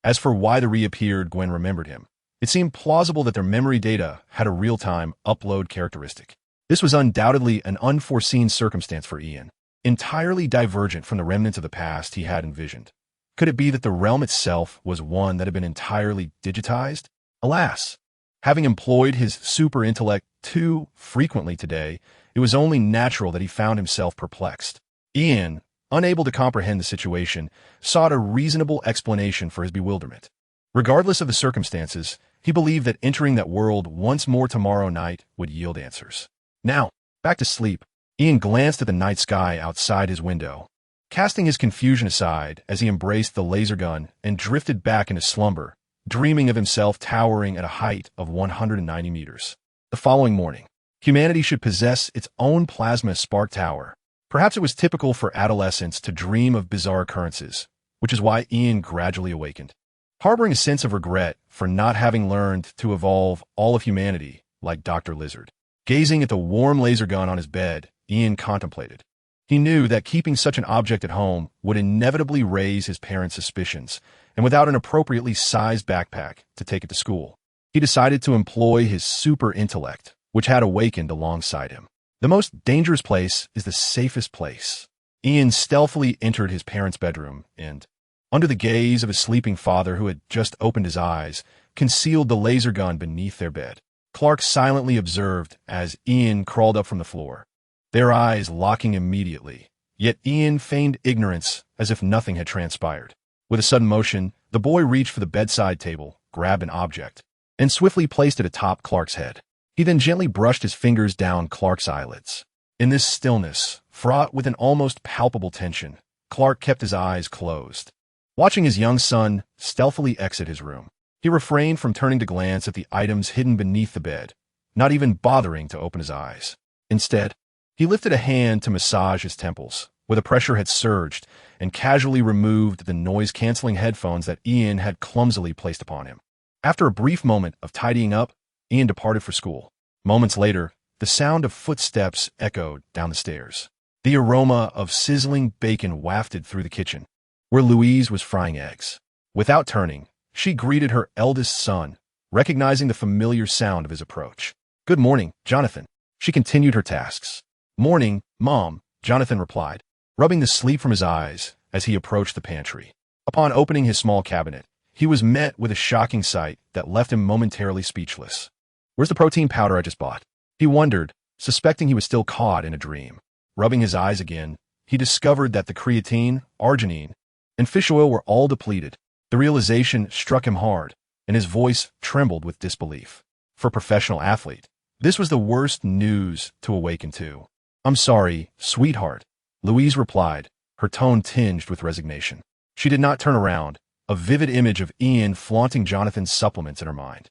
As for why the reappeared Gwen remembered him, it seemed plausible that their memory data had a real-time upload characteristic. This was undoubtedly an unforeseen circumstance for Ian, entirely divergent from the remnants of the past he had envisioned. Could it be that the realm itself was one that had been entirely digitized? Alas, having employed his super intellect too frequently today, it was only natural that he found himself perplexed. Ian, unable to comprehend the situation, sought a reasonable explanation for his bewilderment. Regardless of the circumstances, he believed that entering that world once more tomorrow night would yield answers. Now, back to sleep, Ian glanced at the night sky outside his window, casting his confusion aside as he embraced the laser gun and drifted back into slumber, dreaming of himself towering at a height of 190 meters. The following morning, humanity should possess its own plasma spark tower. Perhaps it was typical for adolescents to dream of bizarre occurrences, which is why Ian gradually awakened. Harboring a sense of regret for not having learned to evolve all of humanity like Dr. Lizard. Gazing at the warm laser gun on his bed, Ian contemplated. He knew that keeping such an object at home would inevitably raise his parents' suspicions, and without an appropriately sized backpack to take it to school, he decided to employ his super intellect, which had awakened alongside him. The most dangerous place is the safest place. Ian stealthily entered his parents' bedroom and, under the gaze of his sleeping father who had just opened his eyes, concealed the laser gun beneath their bed. Clark silently observed as Ian crawled up from the floor, their eyes locking immediately, yet Ian feigned ignorance as if nothing had transpired. With a sudden motion, the boy reached for the bedside table, grabbed an object, and swiftly placed it atop Clark's head. He then gently brushed his fingers down Clark's eyelids. In this stillness, fraught with an almost palpable tension, Clark kept his eyes closed. Watching his young son stealthily exit his room, he refrained from turning to glance at the items hidden beneath the bed, not even bothering to open his eyes. Instead, he lifted a hand to massage his temples, where the pressure had surged, and casually removed the noise-canceling headphones that Ian had clumsily placed upon him. After a brief moment of tidying up, Ian departed for school. Moments later, the sound of footsteps echoed down the stairs. The aroma of sizzling bacon wafted through the kitchen, where Louise was frying eggs. Without turning, she greeted her eldest son, recognizing the familiar sound of his approach. "Good morning, Jonathan." She continued her tasks. "Morning, Mom," Jonathan replied, rubbing the sleep from his eyes as he approached the pantry. Upon opening his small cabinet, he was met with a shocking sight that left him momentarily speechless. "Where's the protein powder I just bought?" He wondered, suspecting he was still caught in a dream. Rubbing his eyes again, he discovered that the creatine, arginine, and fish oil were all depleted. The realization struck him hard, and his voice trembled with disbelief. For a professional athlete, this was the worst news to awaken to. "I'm sorry, sweetheart," Louise replied, her tone tinged with resignation. She did not turn around, a vivid image of Ian flaunting Jonathan's supplements in her mind.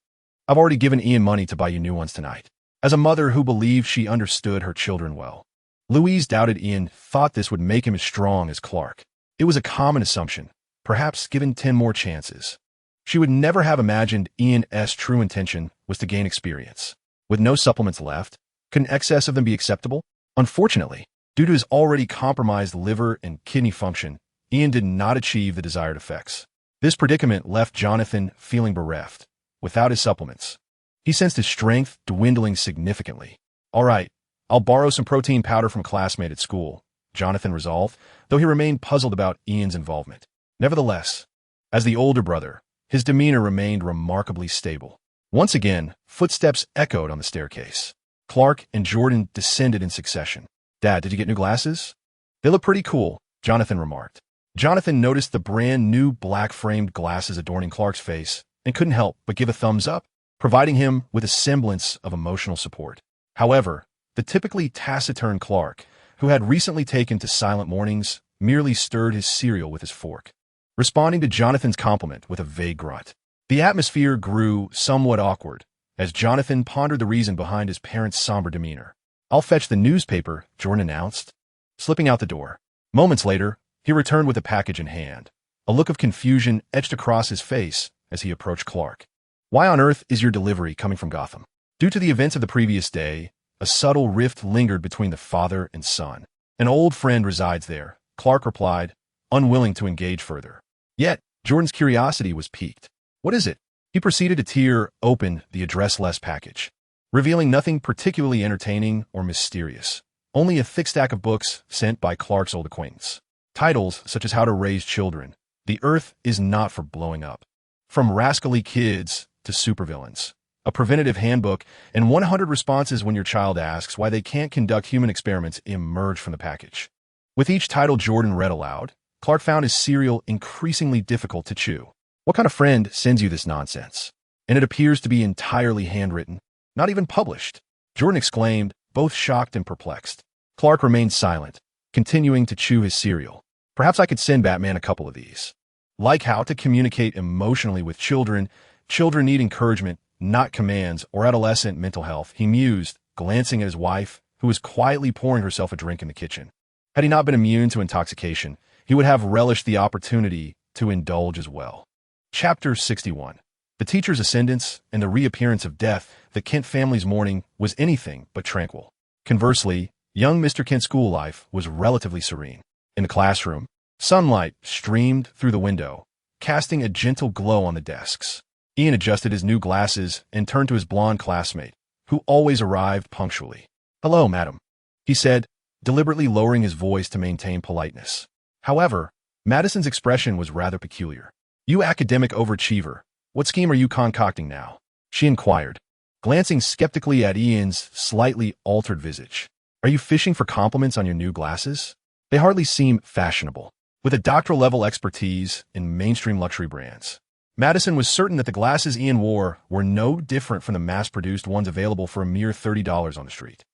"I've already given Ian money to buy you new ones tonight." As a mother who believed she understood her children well, Louise doubted Ian thought this would make him as strong as Clark. It was a common assumption, perhaps given 10 more chances. She would never have imagined Ian's true intention was to gain experience. With no supplements left, could an excess of them be acceptable? Unfortunately, due to his already compromised liver and kidney function, Ian did not achieve the desired effects. This predicament left Jonathan feeling bereft. Without his supplements, he sensed his strength dwindling significantly. "All right, I'll borrow some protein powder from a classmate at school," Jonathan resolved, though he remained puzzled about Ian's involvement. Nevertheless, as the older brother, his demeanor remained remarkably stable. Once again, footsteps echoed on the staircase. Clark and Jordan descended in succession. "Dad, did you get new glasses?" "They look pretty cool," Jonathan remarked. Jonathan noticed the brand-new black-framed glasses adorning Clark's face and couldn't help but give a thumbs up, providing him with a semblance of emotional support. However, the typically taciturn Clark, who had recently taken to silent mornings, merely stirred his cereal with his fork, responding to Jonathan's compliment with a vague grunt. The atmosphere grew somewhat awkward as Jonathan pondered the reason behind his parents' somber demeanor. "I'll fetch the newspaper," Jordan announced, slipping out the door. Moments later, he returned with a package in hand. A look of confusion etched across his face as he approached Clark. "Why on earth is your delivery coming from Gotham?" Due to the events of the previous day, a subtle rift lingered between the father and son. "An old friend resides there," Clark replied, unwilling to engage further. Yet, Jordan's curiosity was piqued. "What is it?" He proceeded to tear open the address-less package, revealing nothing particularly entertaining or mysterious, only a thick stack of books sent by Clark's old acquaintance. Titles such as How to Raise Children, The Earth is Not for Blowing Up, From Rascally Kids to Supervillains, a preventative handbook, and 100 responses when your child asks why they can't conduct human experiments emerge from the package. With each title Jordan read aloud, Clark found his cereal increasingly difficult to chew. "What kind of friend sends you this nonsense? And it appears to be entirely handwritten, not even published," Jordan exclaimed, both shocked and perplexed. Clark remained silent, continuing to chew his cereal. "Perhaps I could send Batman a couple of these." Like how to communicate emotionally with children, children need encouragement, not commands or adolescent mental health, he mused, glancing at his wife, who was quietly pouring herself a drink in the kitchen. Had he not been immune to intoxication, he would have relished the opportunity to indulge as well. Chapter 61. The teacher's ascendance and the reappearance of death. The Kent family's mourning was anything but tranquil. Conversely, young Mr. Kent's school life was relatively serene. In the classroom, sunlight streamed through the window, casting a gentle glow on the desks. Ian adjusted his new glasses and turned to his blonde classmate, who always arrived punctually. "Hello, madam," he said, deliberately lowering his voice to maintain politeness. However, Madison's expression was rather peculiar. "You academic overachiever, what scheme are you concocting now?" she inquired, glancing skeptically at Ian's slightly altered visage. "Are you fishing for compliments on your new glasses? They hardly seem fashionable." With a doctoral-level expertise in mainstream luxury brands, Madison was certain that the glasses Ian wore were no different from the mass-produced ones available for a mere $30 on the street.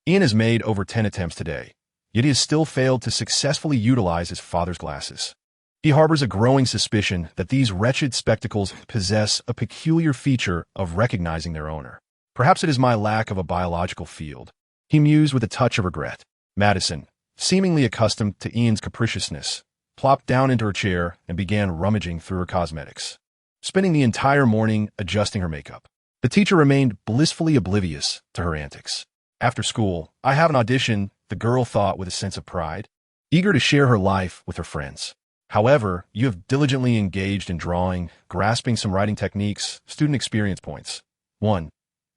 Ian has made over 10 attempts today, yet he has still failed to successfully utilize his father's glasses. He harbors a growing suspicion that these wretched spectacles possess a peculiar feature of recognizing their owner. Perhaps it is my lack of a biological field, he mused with a touch of regret. Madison, seemingly accustomed to Ian's capriciousness, plopped down into her chair and began rummaging through her cosmetics, spending the entire morning adjusting her makeup. The teacher remained blissfully oblivious to her antics. After school, I have an audition, the girl thought with a sense of pride, eager to share her life with her friends. However, you have diligently engaged in drawing, grasping some writing techniques, student experience points. 1.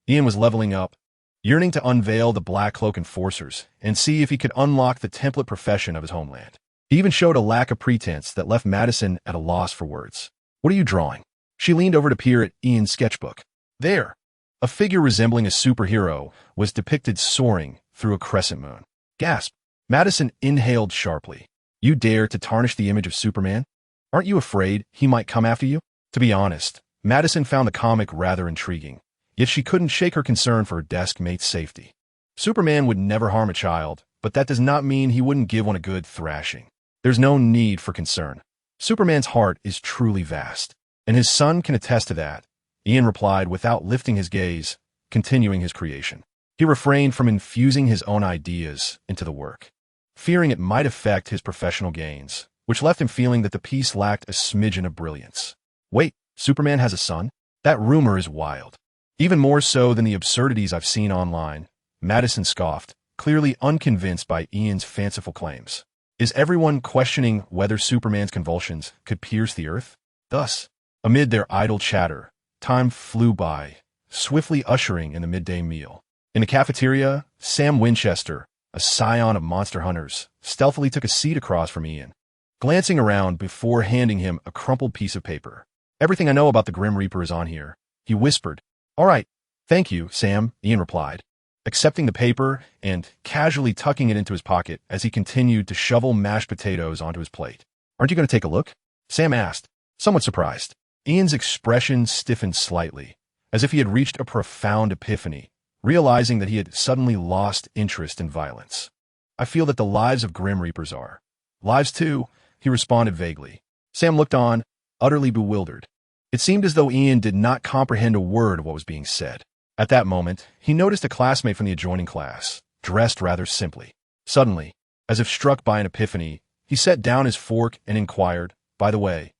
Ian was leveling up, yearning to unveil the Black Cloak enforcers and see if he could unlock the template profession of his homeland. He even showed a lack of pretense that left Madison at a loss for words. What are you drawing? She leaned over to peer at Ian's sketchbook. There, a figure resembling a superhero was depicted soaring through a crescent moon. Gasp! Madison inhaled sharply. You dare to tarnish the image of Superman? Aren't you afraid he might come after you? To be honest, Madison found the comic rather intriguing, yet she couldn't shake her concern for her desk mate's safety. Superman would never harm a child, but that does not mean he wouldn't give one a good thrashing. There's no need for concern. Superman's heart is truly vast, and his son can attest to that, Ian replied without lifting his gaze, continuing his creation. He refrained from infusing his own ideas into the work, fearing it might affect his professional gains, which left him feeling that the piece lacked a smidgen of brilliance. Wait, Superman has a son? That rumor is wild. Even more so than the absurdities I've seen online, Madison scoffed, clearly unconvinced by Ian's fanciful claims. Is everyone questioning whether Superman's convulsions could pierce the earth? Thus, amid their idle chatter, time flew by, swiftly ushering in the midday meal. In the cafeteria, Sam Winchester, a scion of monster hunters, stealthily took a seat across from Ian, glancing around before handing him a crumpled piece of paper. Everything I know about the Grim Reaper is on here, he whispered. All right, thank you, Sam, Ian replied, accepting the paper and casually tucking it into his pocket as he continued to shovel mashed potatoes onto his plate. Aren't you going to take a look? Sam asked, somewhat surprised. Ian's expression stiffened slightly, as if he had reached a profound epiphany, realizing that he had suddenly lost interest in violence. I feel that the lives of Grim Reapers are lives too, he responded vaguely. Sam looked on, utterly bewildered. It seemed as though Ian did not comprehend a word of what was being said. At that moment, he noticed a classmate from the adjoining class, dressed rather simply. Suddenly, as if struck by an epiphany, he set down his fork and inquired, by the way,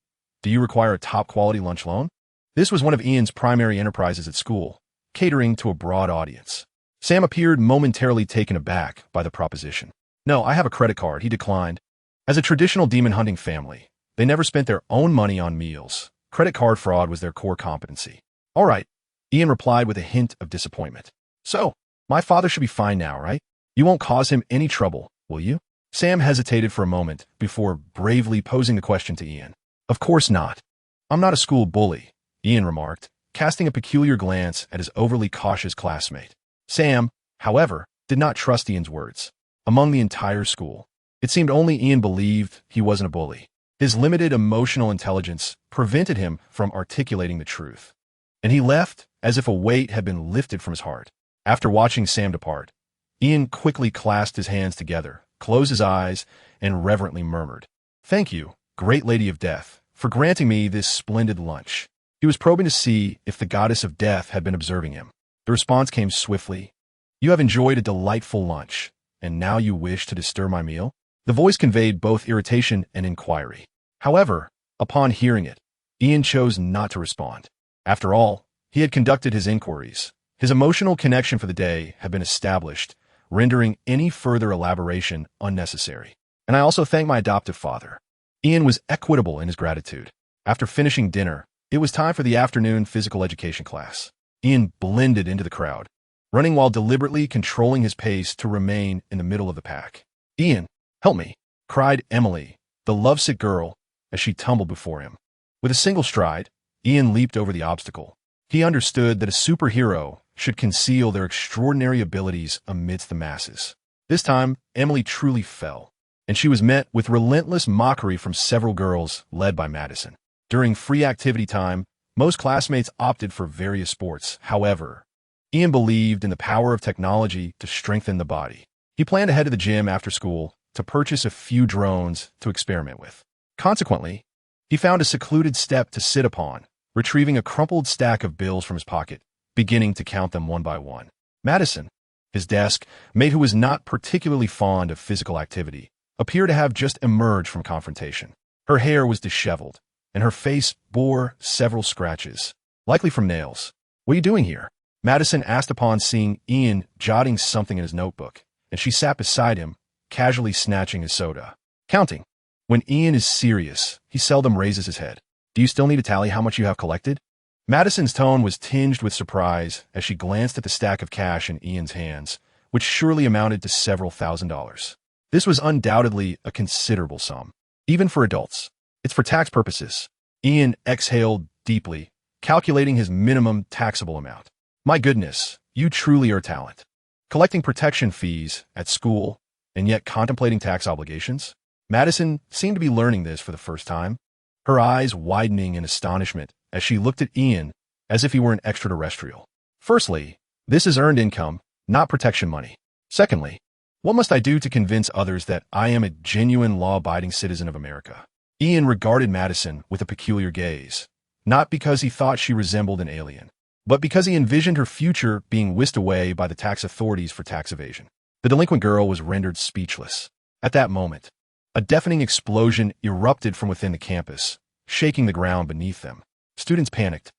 do you require a top-quality lunch loan? This was one of Ian's primary enterprises at school, catering to a broad audience. Sam appeared momentarily taken aback by the proposition. No, I have a credit card, he declined. As a traditional demon-hunting family, they never spent their own money on meals. Credit card fraud was their core competency. All right, Ian replied with a hint of disappointment. So, my father should be fine now, right? You won't cause him any trouble, will you? Sam hesitated for a moment before bravely posing the question to Ian. Of course not. I'm not a school bully, Ian remarked, casting a peculiar glance at his overly cautious classmate. Sam, however, did not trust Ian's words. Among the entire school, it seemed only Ian believed he wasn't a bully. His limited emotional intelligence prevented him from articulating the truth, and he left as if a weight had been lifted from his heart. After watching Sam depart, Ian quickly clasped his hands together, closed his eyes, and reverently murmured, "Thank you, great lady of death, for granting me this splendid lunch." He was probing to see if the goddess of death had been observing him. The response came swiftly. "You have enjoyed a delightful lunch, and now you wish to disturb my meal?" The voice conveyed both irritation and inquiry. However, upon hearing it, Ian chose not to respond. After all, he had conducted his inquiries. His emotional connection for the day had been established, rendering any further elaboration unnecessary. And I also thank my adoptive father. Ian was equitable in his gratitude. After finishing dinner, it was time for the afternoon physical education class. Ian blended into the crowd, running while deliberately controlling his pace to remain in the middle of the pack. "Ian, help me," cried Emily, the lovesick girl, as she tumbled before him. With a single stride, Ian leaped over the obstacle. He understood that a superhero should conceal their extraordinary abilities amidst the masses. This time, Emily truly fell, and she was met with relentless mockery from several girls led by Madison. During free activity time, most classmates opted for various sports. However, Ian believed in the power of technology to strengthen the body. He planned to head to the gym after school to purchase a few drones to experiment with. Consequently, he found a secluded step to sit upon, retrieving a crumpled stack of bills from his pocket, beginning to count them one by one. Madison, his desk mate who was not particularly fond of physical activity, appeared to have just emerged from confrontation. Her hair was disheveled, and her face bore several scratches, likely from nails. "What are you doing here?" Madison asked upon seeing Ian jotting something in his notebook, and she sat beside him, casually snatching his soda. "Counting." When Ian is serious, he seldom raises his head. "Do you still need to tally how much you have collected?" Madison's tone was tinged with surprise as she glanced at the stack of cash in Ian's hands, which surely amounted to several $1,000s. This was undoubtedly a considerable sum, even for adults. "It's for tax purposes." Ian exhaled deeply, calculating his minimum taxable amount. "My goodness, you truly are a talent. Collecting protection fees at school and yet contemplating tax obligations?" Madison seemed to be learning this for the first time, her eyes widening in astonishment as she looked at Ian as if he were an extraterrestrial. "Firstly, this is earned income, not protection money. Secondly, what must I do to convince others that I am a genuine law-abiding citizen of America?" Ian regarded Madison with a peculiar gaze, not because he thought she resembled an alien, but because he envisioned her future being whisked away by the tax authorities for tax evasion. The delinquent girl was rendered speechless. At that moment, a deafening explosion erupted from within the campus, shaking the ground beneath them. Students panicked,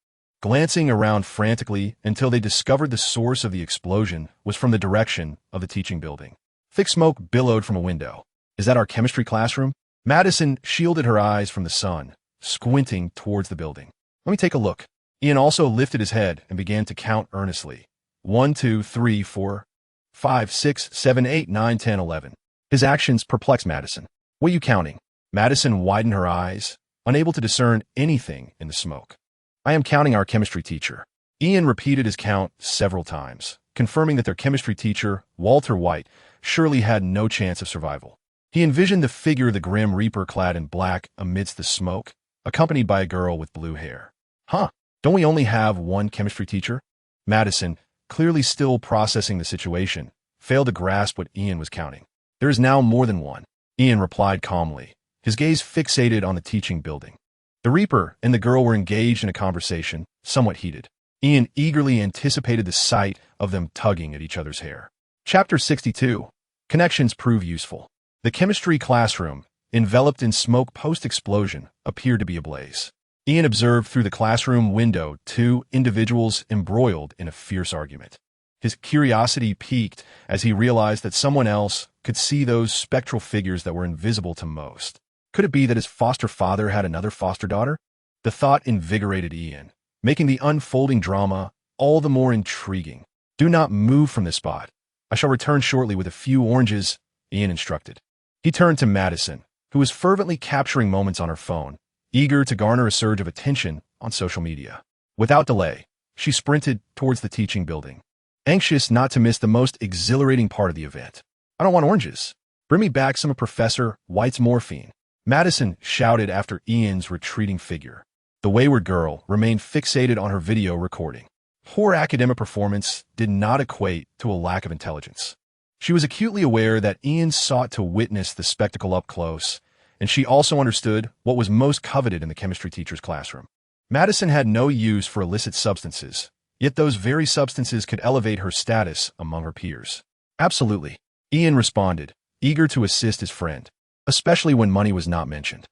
glancing around frantically until they discovered the source of the explosion was from the direction of the teaching building. Thick smoke billowed from a window. "Is that our chemistry classroom?" Madison shielded her eyes from the sun, squinting towards the building. "Let me take a look." Ian also lifted his head and began to count earnestly. 1, 2, 3, 4, 5, 6, 7, 8, 9, 10, 11. His actions perplexed Madison. "What are you counting?" Madison widened her eyes, unable to discern anything in the smoke. "I am counting our chemistry teacher." Ian repeated his count several times, confirming that their chemistry teacher, Walter White, surely had no chance of survival. He envisioned the figure of the Grim Reaper clad in black amidst the smoke, accompanied by a girl with blue hair. "Huh, don't we only have one chemistry teacher?" Madison, clearly still processing the situation, failed to grasp what Ian was counting. "There is now more than one," Ian replied calmly, his gaze fixated on the teaching building. The Reaper and the girl were engaged in a conversation, somewhat heated. Ian eagerly anticipated the sight of them tugging at each other's hair. Chapter 62. Connections prove useful. The chemistry classroom, enveloped in smoke post-explosion, appeared to be ablaze. Ian observed through the classroom window two individuals embroiled in a fierce argument. His curiosity piqued as he realized that someone else could see those spectral figures that were invisible to most. Could it be that his foster father had another foster daughter? The thought invigorated Ian, making the unfolding drama all the more intriguing. "Do not move from this spot. I shall return shortly with a few oranges," Ian instructed. He turned to Madison, who was fervently capturing moments on her phone, eager to garner a surge of attention on social media. Without delay, she sprinted towards the teaching building, anxious not to miss the most exhilarating part of the event. "I don't want oranges. Bring me back some of Professor White's morphine," Madison shouted after Ian's retreating figure. The wayward girl remained fixated on her video recording. Poor academic performance did not equate to a lack of intelligence. She was acutely aware that Ian sought to witness the spectacle up close, and she also understood what was most coveted in the chemistry teacher's classroom. Madison had no use for illicit substances, yet those very substances could elevate her status among her peers. "Absolutely," Ian responded, eager to assist his friend, especially when money was not mentioned.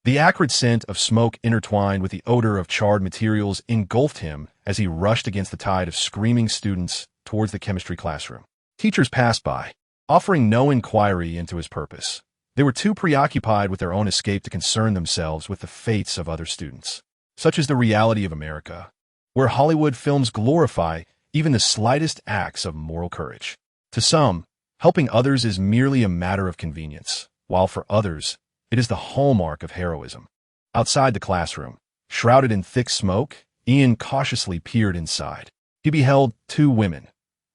The acrid scent of smoke intertwined with the odor of charred materials engulfed him as he rushed against the tide of screaming students towards the chemistry classroom. Teachers passed by, offering no inquiry into his purpose. They were too preoccupied with their own escape to concern themselves with the fates of other students. Such is the reality of America, where Hollywood films glorify even the slightest acts of moral courage. To some, helping others is merely a matter of convenience, while for others, it is the hallmark of heroism. Outside the classroom, shrouded in thick smoke, Ian cautiously peered inside. He beheld two women.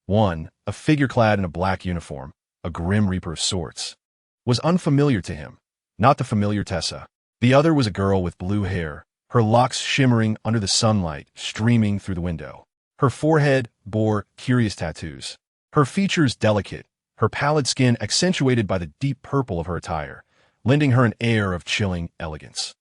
One, a figure clad in a black uniform, a grim reaper of sorts, was unfamiliar to him, not the familiar Tessa. The other was a girl with blue hair, her locks shimmering under the sunlight streaming through the window. Her forehead bore curious tattoos, her features delicate, her pallid skin accentuated by the deep purple of her attire, lending her an air of chilling elegance.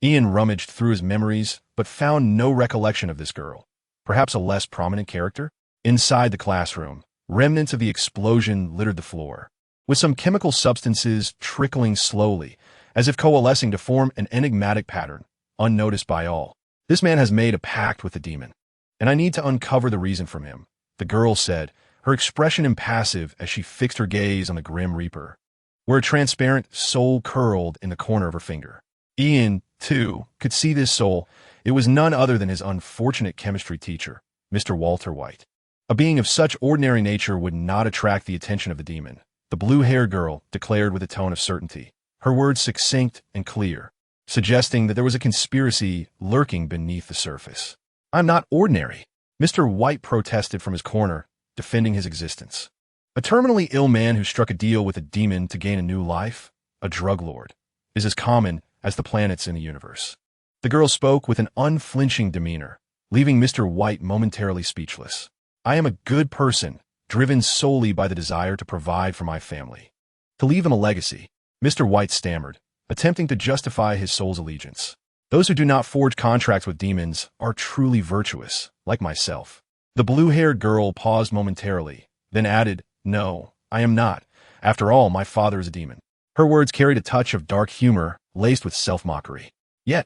Ian rummaged through his memories, but found no recollection of this girl. Perhaps a less prominent character? Inside the classroom, remnants of the explosion littered the floor, with some chemical substances trickling slowly, as if coalescing to form an enigmatic pattern, unnoticed by all. This man has made a pact with the demon, and I need to uncover the reason from him, the girl said, her expression impassive as she fixed her gaze on the Grim Reaper, where a transparent soul curled in the corner of her finger. Ian, too, could see this soul. It was none other than his unfortunate chemistry teacher, Mr. Walter White. A being of such ordinary nature would not attract the attention of the demon, the blue-haired girl declared with a tone of certainty, her words succinct and clear, suggesting that there was a conspiracy lurking beneath the surface. I'm not ordinary, Mr. White protested from his corner, defending his existence. A terminally ill man who struck a deal with a demon to gain a new life, a drug lord, is as common as the planets in the universe. The girl spoke with an unflinching demeanor, leaving Mr. White momentarily speechless. I am a good person, driven solely by the desire to provide for my family, to leave them a legacy, Mr. White stammered, attempting to justify his soul's allegiance. Those who do not forge contracts with demons are truly virtuous, like myself. The blue-haired girl paused momentarily, then added, No, I am not. After all, my father is a demon. Her words carried a touch of dark humor laced with self-mockery. Yet,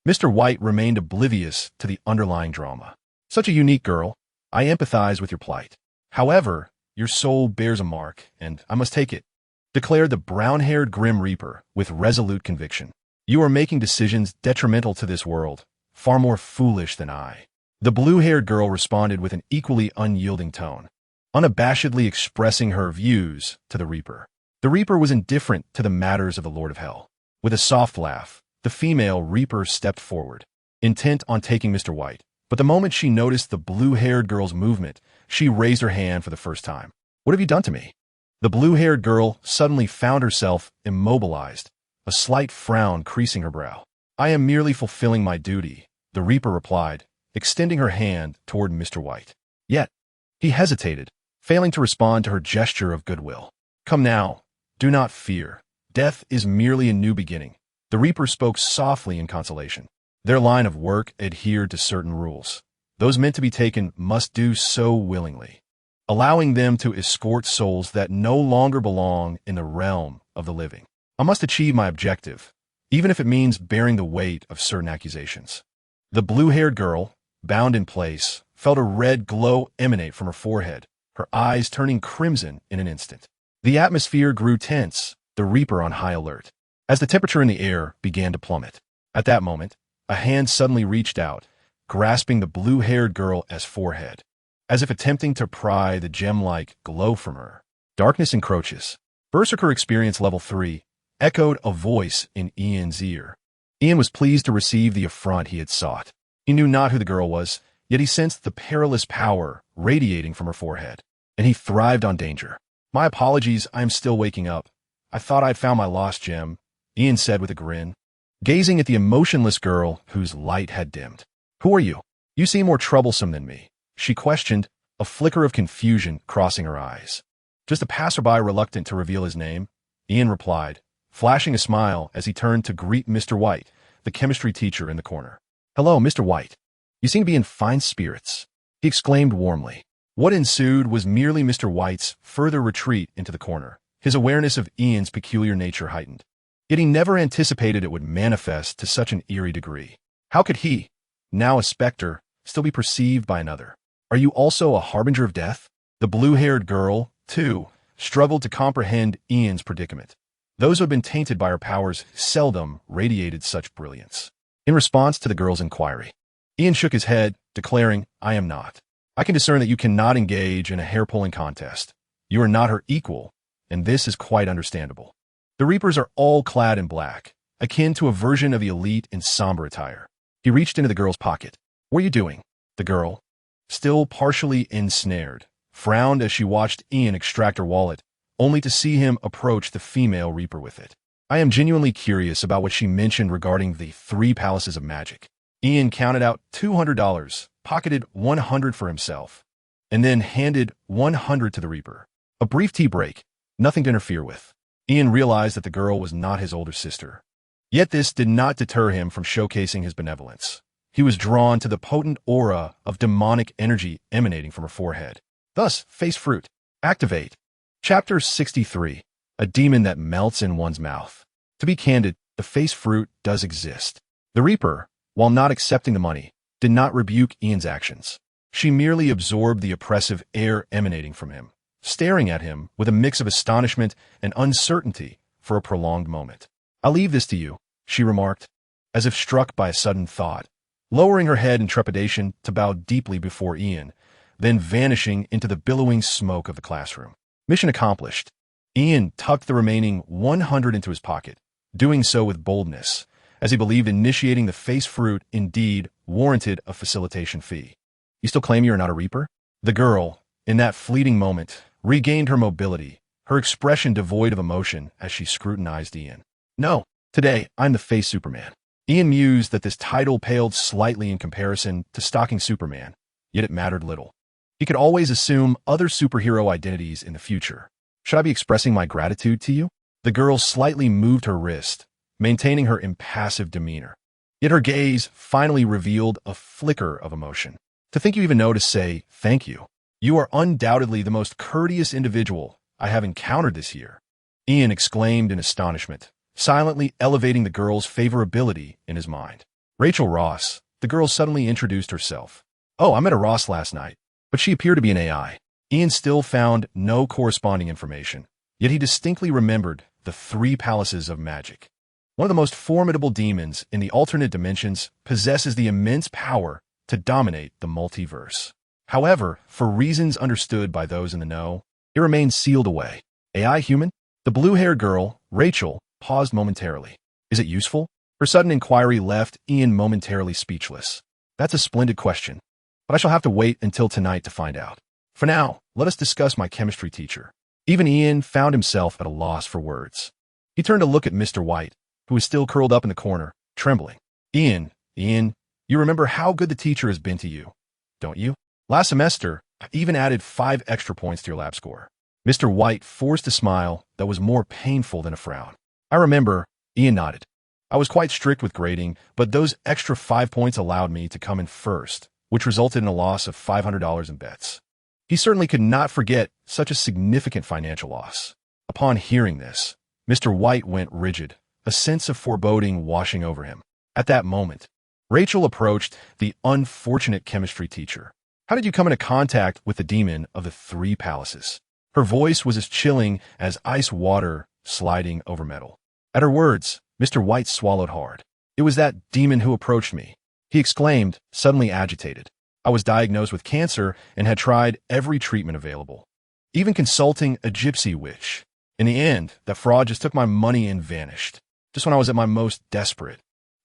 Mr. White remained oblivious to the underlying drama. Such a unique girl, I empathize with your plight. However, your soul bears a mark, and I must take it, declared the brown-haired Grim Reaper with resolute conviction. You are making decisions detrimental to this world, far more foolish than I. The blue-haired girl responded with an equally unyielding tone, unabashedly expressing her views to the Reaper. The Reaper was indifferent to the matters of the Lord of Hell. With a soft laugh, the female Reaper stepped forward, intent on taking Mr. White. But the moment she noticed the blue-haired girl's movement, she raised her hand for the first time. What have you done to me? The blue-haired girl suddenly found herself immobilized, a slight frown creasing her brow. I am merely fulfilling my duty, the Reaper replied, extending her hand toward Mr. White. Yet, he hesitated, failing to respond to her gesture of goodwill. Come now, do not fear. Death is merely a new beginning. The Reaper spoke softly in consolation. Their line of work adhered to certain rules. Those meant to be taken must do so willingly, allowing them to escort souls that no longer belong in the realm of the living. I must achieve my objective, even if it means bearing the weight of certain accusations. The blue-haired girl, bound in place, felt a red glow emanate from her forehead, her eyes turning crimson in an instant. The atmosphere grew tense, the Reaper on high alert, as the temperature in the air began to plummet. At that moment, a hand suddenly reached out, grasping the blue-haired girl's forehead, as if attempting to pry the gem-like glow from her. Darkness encroaches. Berserker Experience Level 3, echoed a voice in Ian's ear. Ian was pleased to receive the affront he had sought. He knew not who the girl was, yet he sensed the perilous power radiating from her forehead, and he thrived on danger. My apologies, I am still waking up. I thought I'd found my lost gem, Ian said with a grin, gazing at the emotionless girl whose light had dimmed. Who are you? You seem more troublesome than me, she questioned, a flicker of confusion crossing her eyes. Just a passerby reluctant to reveal his name, Ian replied, flashing a smile as he turned to greet Mr. White, the chemistry teacher in the corner. Hello, Mr. White. You seem to be in fine spirits, he exclaimed warmly. What ensued was merely Mr. White's further retreat into the corner, his awareness of Ian's peculiar nature heightened. Yet he never anticipated it would manifest to such an eerie degree. How could he, now a specter, still be perceived by another? Are you also a harbinger of death? The blue-haired girl, too, struggled to comprehend Ian's predicament. Those who had been tainted by her powers seldom radiated such brilliance. In response to the girl's inquiry, Ian shook his head, declaring, I am not. I can discern that you cannot engage in a hair-pulling contest. You are not her equal, and this is quite understandable. The Reapers are all clad in black, akin to a version of the elite in somber attire. He reached into the girl's pocket. What are you doing? The girl, still partially ensnared, frowned as she watched Ian extract her wallet, only to see him approach the female Reaper with it. I am genuinely curious about what she mentioned regarding the 3 palaces of magic. Ian counted out $200, pocketed $100 for himself, and then handed $100 to the Reaper. A brief tea break, nothing to interfere with. Ian realized that the girl was not his older sister. Yet this did not deter him from showcasing his benevolence. he was drawn to the potent aura of demonic energy emanating from her forehead. Thus, face fruit. Activate. Chapter 63. A demon that melts in one's mouth. To be candid, the face fruit does exist. The Reaper, while not accepting the money, did not rebuke Ian's actions. She merely absorbed the oppressive air emanating from him, staring at him with a mix of astonishment and uncertainty for a prolonged moment. "I'll leave this to you," she remarked, as if struck by a sudden thought, lowering her head in trepidation to bow deeply before Ian, then vanishing into the billowing smoke of the classroom. Mission accomplished. Ian tucked the remaining 100 into his pocket, doing so with boldness, as he believed initiating the face fruit indeed warranted a facilitation fee. "You still claim you're not a Reaper?" The girl, in that fleeting moment, regained her mobility, her expression devoid of emotion as she scrutinized Ian. "No, today I'm the face Superman." Ian mused that this title paled slightly in comparison to stalking Superman, yet it mattered little. He could always assume other superhero identities in the future. "Should I be expressing my gratitude to you?" The girl slightly moved her wrist, maintaining her impassive demeanor. Yet her gaze finally revealed a flicker of emotion. "To think you even know to say thank you. You are undoubtedly the most courteous individual I have encountered this year," Ian exclaimed in astonishment, silently elevating the girl's favorability in his mind. "Rachel Ross," the girl suddenly introduced herself. "Oh, I met a Ross last night, but she appeared to be an AI." Ian still found no corresponding information, yet he distinctly remembered the three palaces of magic. One of the most formidable demons in the alternate dimensions possesses the immense power to dominate the multiverse. However, for reasons understood by those in the know, it remains sealed away. AI human? The blue-haired girl, Rachel, paused momentarily. "Is it useful?" Her sudden inquiry left Ian momentarily speechless. "That's a splendid question, but I shall have to wait until tonight to find out. For now, let us discuss my chemistry teacher." Even Ian found himself at a loss for words. He turned to look at Mr. White, who was still curled up in the corner, trembling. Ian, you remember how good the teacher has been to you, don't you? Last semester, I even added 5 extra points to your lab score." Mr. White forced a smile that was more painful than a frown. "I remember," Ian nodded. "I was quite strict with grading, but those extra 5 points allowed me to come in first, which resulted in a loss of $500 in bets." He certainly could not forget such a significant financial loss. Upon hearing this, Mr. White went rigid, a sense of foreboding washing over him. At that moment, Rachel approached the unfortunate chemistry teacher. "How did you come into contact with the demon of the 3 palaces?" Her voice was as chilling as ice water sliding over metal. At her words, Mr. White swallowed hard. "It was that demon who approached me," he exclaimed, suddenly agitated. "I was diagnosed with cancer and had tried every treatment available, even consulting a gypsy witch. In the end, that fraud just took my money and vanished, just when I was at my most desperate.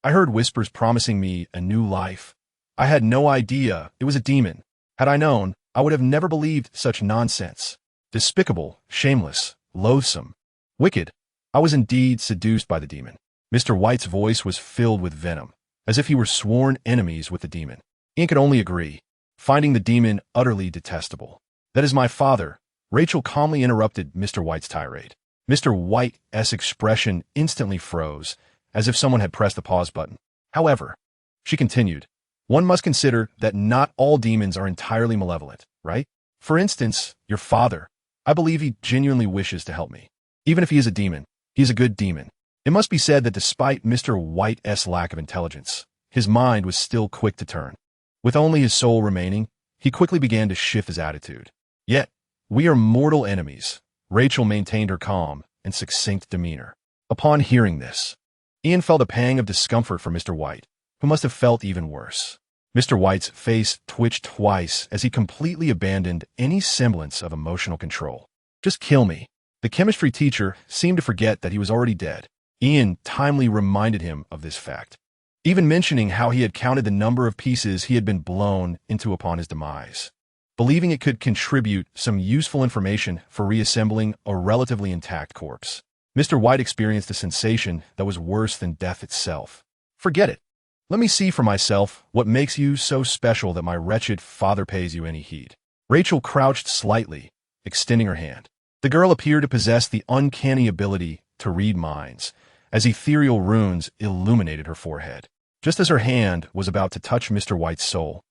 I heard whispers promising me a new life. I had no idea it was a demon. Had I known, I would have never believed such nonsense. Despicable, shameless, loathsome, wicked. I was indeed seduced by the demon." Mr. White's voice was filled with venom, as if he were sworn enemies with the demon. Ian could only agree, finding the demon utterly detestable. "That is my father," Rachel calmly interrupted Mr. White's tirade. Mr. White's expression instantly froze, as if someone had pressed the pause button. "However," she continued, "one must consider that not all demons are entirely malevolent, right? For instance, your father. I believe he genuinely wishes to help me. Even if he is a demon, he is a good demon." It must be said that despite Mr. White's lack of intelligence, his mind was still quick to turn. With only his soul remaining, he quickly began to shift his attitude. "Yet, we are mortal enemies." Rachel maintained her calm and succinct demeanor. Upon hearing this, Ian felt a pang of discomfort for Mr. White, who must have felt even worse. Mr. White's face twitched twice as he completely abandoned any semblance of emotional control. "Just kill me." The chemistry teacher seemed to forget that he was already dead. Ian timely reminded him of this fact, even mentioning how he had counted the number of pieces he had been blown into upon his demise, believing it could contribute some useful information for reassembling a relatively intact corpse. Mr. White experienced a sensation that was worse than death itself. "Forget it. Let me see for myself what makes you so special that my wretched father pays you any heed." Rachel crouched slightly, extending her hand. The girl appeared to possess the uncanny ability to read minds, as ethereal runes illuminated her forehead. Just as her hand was about to touch Mr. White's soul,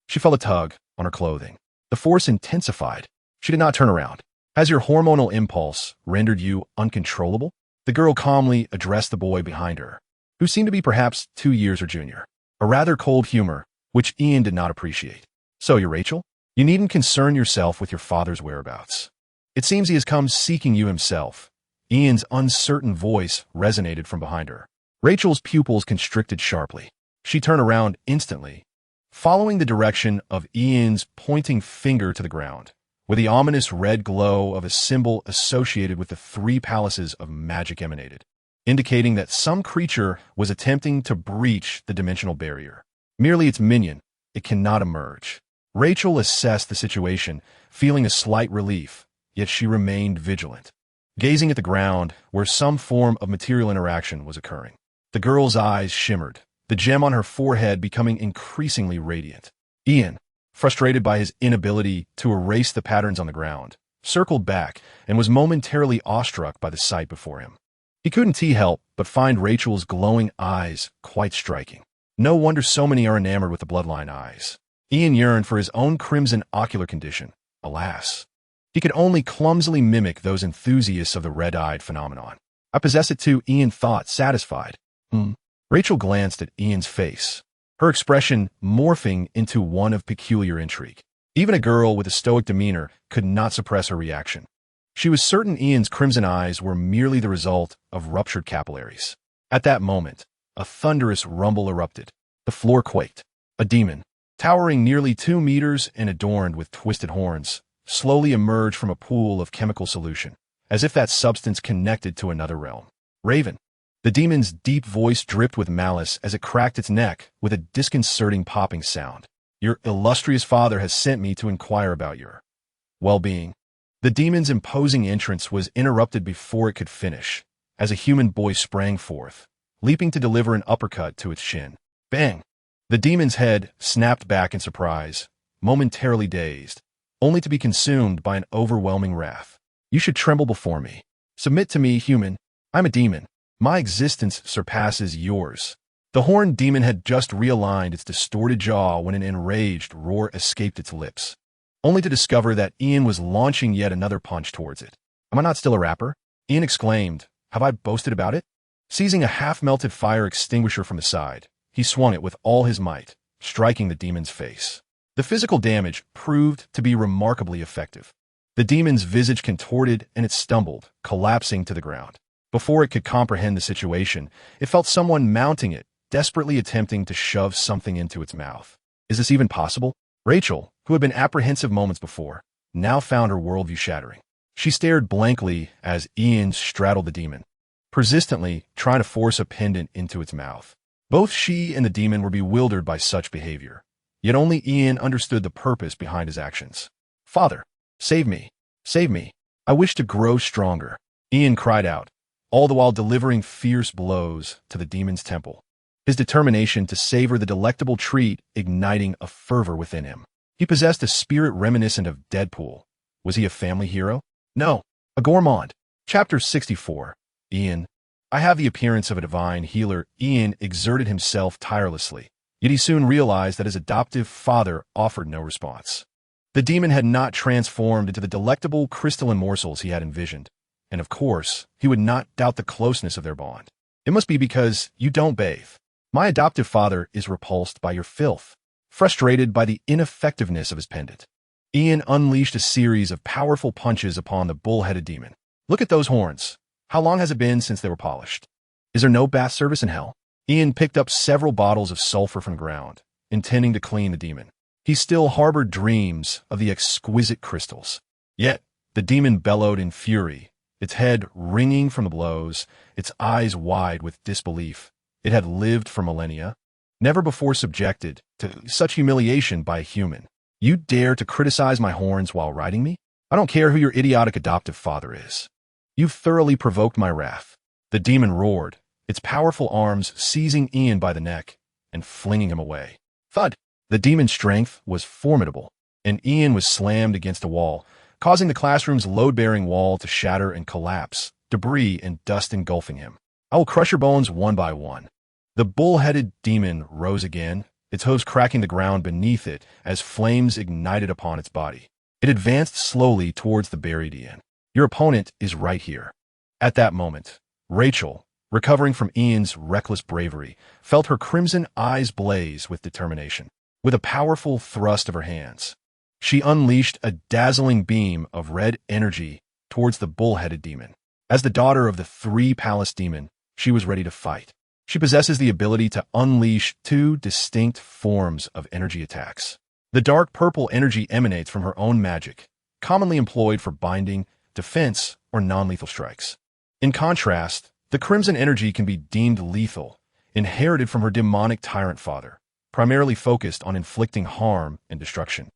she felt a tug on her clothing. The force intensified. She did not turn around. Has your hormonal impulse rendered you uncontrollable? The girl calmly addressed the boy behind her, who seemed to be perhaps 2 years her junior. A rather cold humor, which Ian did not appreciate. So you're Rachel? You needn't concern yourself with your father's whereabouts. It seems he has come seeking you himself. Ian's uncertain voice resonated from behind her. Rachel's pupils constricted sharply. She turned around instantly, following the direction of Ian's pointing finger to the ground, where the ominous red glow of a symbol associated with the 3 palaces of magic emanated, indicating that some creature was attempting to breach the dimensional barrier. Merely its minion, it cannot emerge. Rachel assessed the situation, feeling a slight relief, yet she remained vigilant, gazing at the ground where some form of material interaction was occurring. The girl's eyes shimmered, the gem on her forehead becoming increasingly radiant. Ian, frustrated by his inability to erase the patterns on the ground, circled back and was momentarily awestruck by the sight before him. He couldn't help but find Rachel's glowing eyes quite striking. No wonder so many are enamored with the bloodline eyes. Ian yearned for his own crimson ocular condition. Alas, he could only clumsily mimic those enthusiasts of the red-eyed phenomenon. I possess it too, Ian thought, satisfied. Rachel glanced at Ian's face, her expression morphing into one of peculiar intrigue. Even a girl with a stoic demeanor could not suppress her reaction. She was certain Ian's crimson eyes were merely the result of ruptured capillaries. At that moment, a thunderous rumble erupted. The floor quaked. A demon, towering nearly 2 meters and adorned with twisted horns, slowly emerged from a pool of chemical solution, as if that substance connected to another realm. Raven. The demon's deep voice dripped with malice as it cracked its neck with a disconcerting popping sound. Your illustrious father has sent me to inquire about your well-being. The demon's imposing entrance was interrupted before it could finish, as a human boy sprang forth, leaping to deliver an uppercut to its shin. Bang! The demon's head snapped back in surprise, momentarily dazed, only to be consumed by an overwhelming wrath. You should tremble before me. Submit to me, human. I'm a demon. My existence surpasses yours. The horned demon had just realigned its distorted jaw when an enraged roar escaped its lips, only to discover that Ian was launching yet another punch towards it. Am I not still a rapper? Ian exclaimed. Have I boasted about it? Seizing a half-melted fire extinguisher from the side, he swung it with all his might, striking the demon's face. The physical damage proved to be remarkably effective. The demon's visage contorted and it stumbled, collapsing to the ground. Before it could comprehend the situation, it felt someone mounting it, desperately attempting to shove something into its mouth. Is this even possible? Rachel, who had been apprehensive moments before, now found her worldview shattering. She stared blankly as Ian straddled the demon, persistently trying to force a pendant into its mouth. Both she and the demon were bewildered by such behavior, yet only Ian understood the purpose behind his actions. Father, save me, save me. I wish to grow stronger, Ian cried out, all the while delivering fierce blows to the demon's temple, his determination to savor the delectable treat igniting a fervor within him. He possessed a spirit reminiscent of Deadpool. Was he a family hero? No, a gourmand. Chapter 64. Ian. I have the appearance of a divine healer. Ian exerted himself tirelessly, yet he soon realized that his adoptive father offered no response. The demon had not transformed into the delectable crystalline morsels he had envisioned, and of course, he would not doubt the closeness of their bond. It must be because you don't bathe. My adoptive father is repulsed by your filth, frustrated by the ineffectiveness of his pendant. Ian unleashed a series of powerful punches upon the bull-headed demon. Look at those horns. How long has it been since they were polished? Is there no bath service in hell? Ian picked up several bottles of sulfur from the ground, intending to clean the demon. He still harbored dreams of the exquisite crystals. Yet, the demon bellowed in fury, its head ringing from the blows, its eyes wide with disbelief. It had lived for millennia, never before subjected to such humiliation by a human. You dare to criticize my horns while riding me? I don't care who your idiotic adoptive father is. You've thoroughly provoked my wrath. The demon roared, its powerful arms seizing Ian by the neck and flinging him away. Thud! The demon's strength was formidable, and Ian was slammed against a wall, causing the classroom's load-bearing wall to shatter and collapse, debris and dust engulfing him. I will crush your bones one by one. The bull-headed demon rose again, its hooves cracking the ground beneath it as flames ignited upon its body. It advanced slowly towards the buried Ian. Your opponent is right here. At that moment, Rachel, recovering from Ian's reckless bravery, felt her crimson eyes blaze with determination. With a powerful thrust of her hands, she unleashed a dazzling beam of red energy towards the bull-headed demon. As the daughter of the three-palace demon, she was ready to fight. She possesses the ability to unleash two distinct forms of energy attacks. The dark purple energy emanates from her own magic, commonly employed for binding, defense, or non-lethal strikes. In contrast, the crimson energy can be deemed lethal, inherited from her demonic tyrant father, primarily focused on inflicting harm and destruction,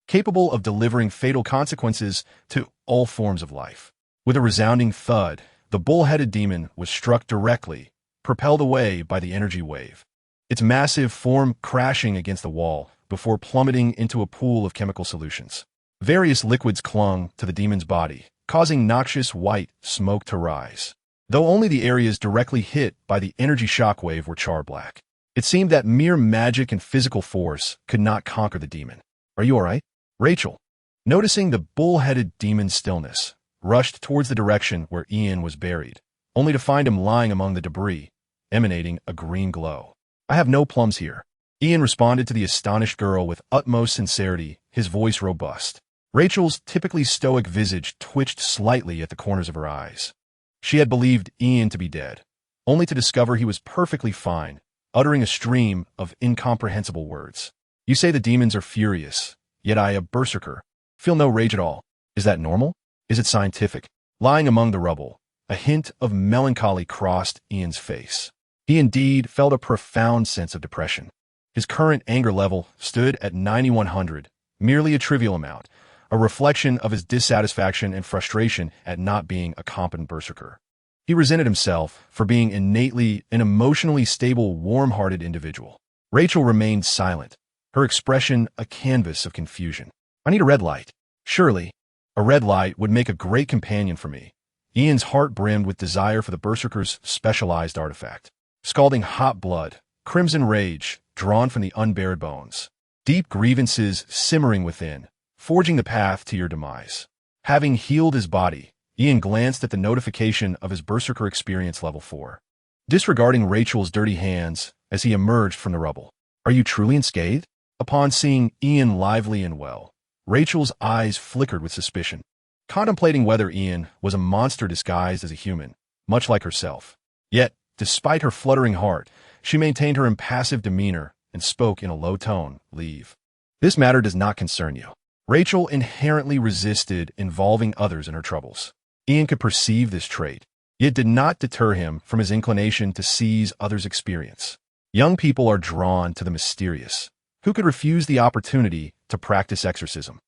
capable of delivering fatal consequences to all forms of life. With a resounding thud, the bull-headed demon was struck directly, propelled away by the energy wave, its massive form crashing against the wall before plummeting into a pool of chemical solutions. Various liquids clung to the demon's body, causing noxious white smoke to rise, though only the areas directly hit by the energy shockwave were char-black. It seemed that mere magic and physical force could not conquer the demon. Are you all right? Rachel, noticing the bull-headed demon's stillness, rushed towards the direction where Ian was buried, only to find him lying among the debris, emanating a green glow. I have no plums here. Ian responded to the astonished girl with utmost sincerity, his voice robust. Rachel's typically stoic visage twitched slightly at the corners of her eyes. She had believed Ian to be dead, only to discover he was perfectly fine, uttering a stream of incomprehensible words. You say the demons are furious, yet I, a berserker, feel no rage at all. Is that normal? Is it scientific? Lying among the rubble, a hint of melancholy crossed Ian's face. He indeed felt a profound sense of depression. His current anger level stood at 9100, merely a trivial amount, a reflection of his dissatisfaction and frustration at not being a competent berserker. He resented himself for being innately an emotionally stable, warm-hearted individual. Rachel remained silent, her expression a canvas of confusion. I need a red light. Surely, a red light would make a great companion for me. Ian's heart brimmed with desire for the berserker's specialized artifact. Scalding hot blood, crimson rage, drawn from the unbared bones. Deep grievances simmering within, forging the path to your demise. Having healed his body, Ian glanced at the notification of his berserker experience level 4. Disregarding Rachel's dirty hands as he emerged from the rubble. Are you truly unscathed? Upon seeing Ian lively and well, Rachel's eyes flickered with suspicion, contemplating whether Ian was a monster disguised as a human, much like herself. Yet, despite her fluttering heart, she maintained her impassive demeanor and spoke in a low tone. Leave. This matter does not concern you. Rachel inherently resisted involving others in her troubles. Ian could perceive this trait, yet did not deter him from his inclination to seize others' experience. Young people are drawn to the mysterious. Who could refuse the opportunity to practice exorcism?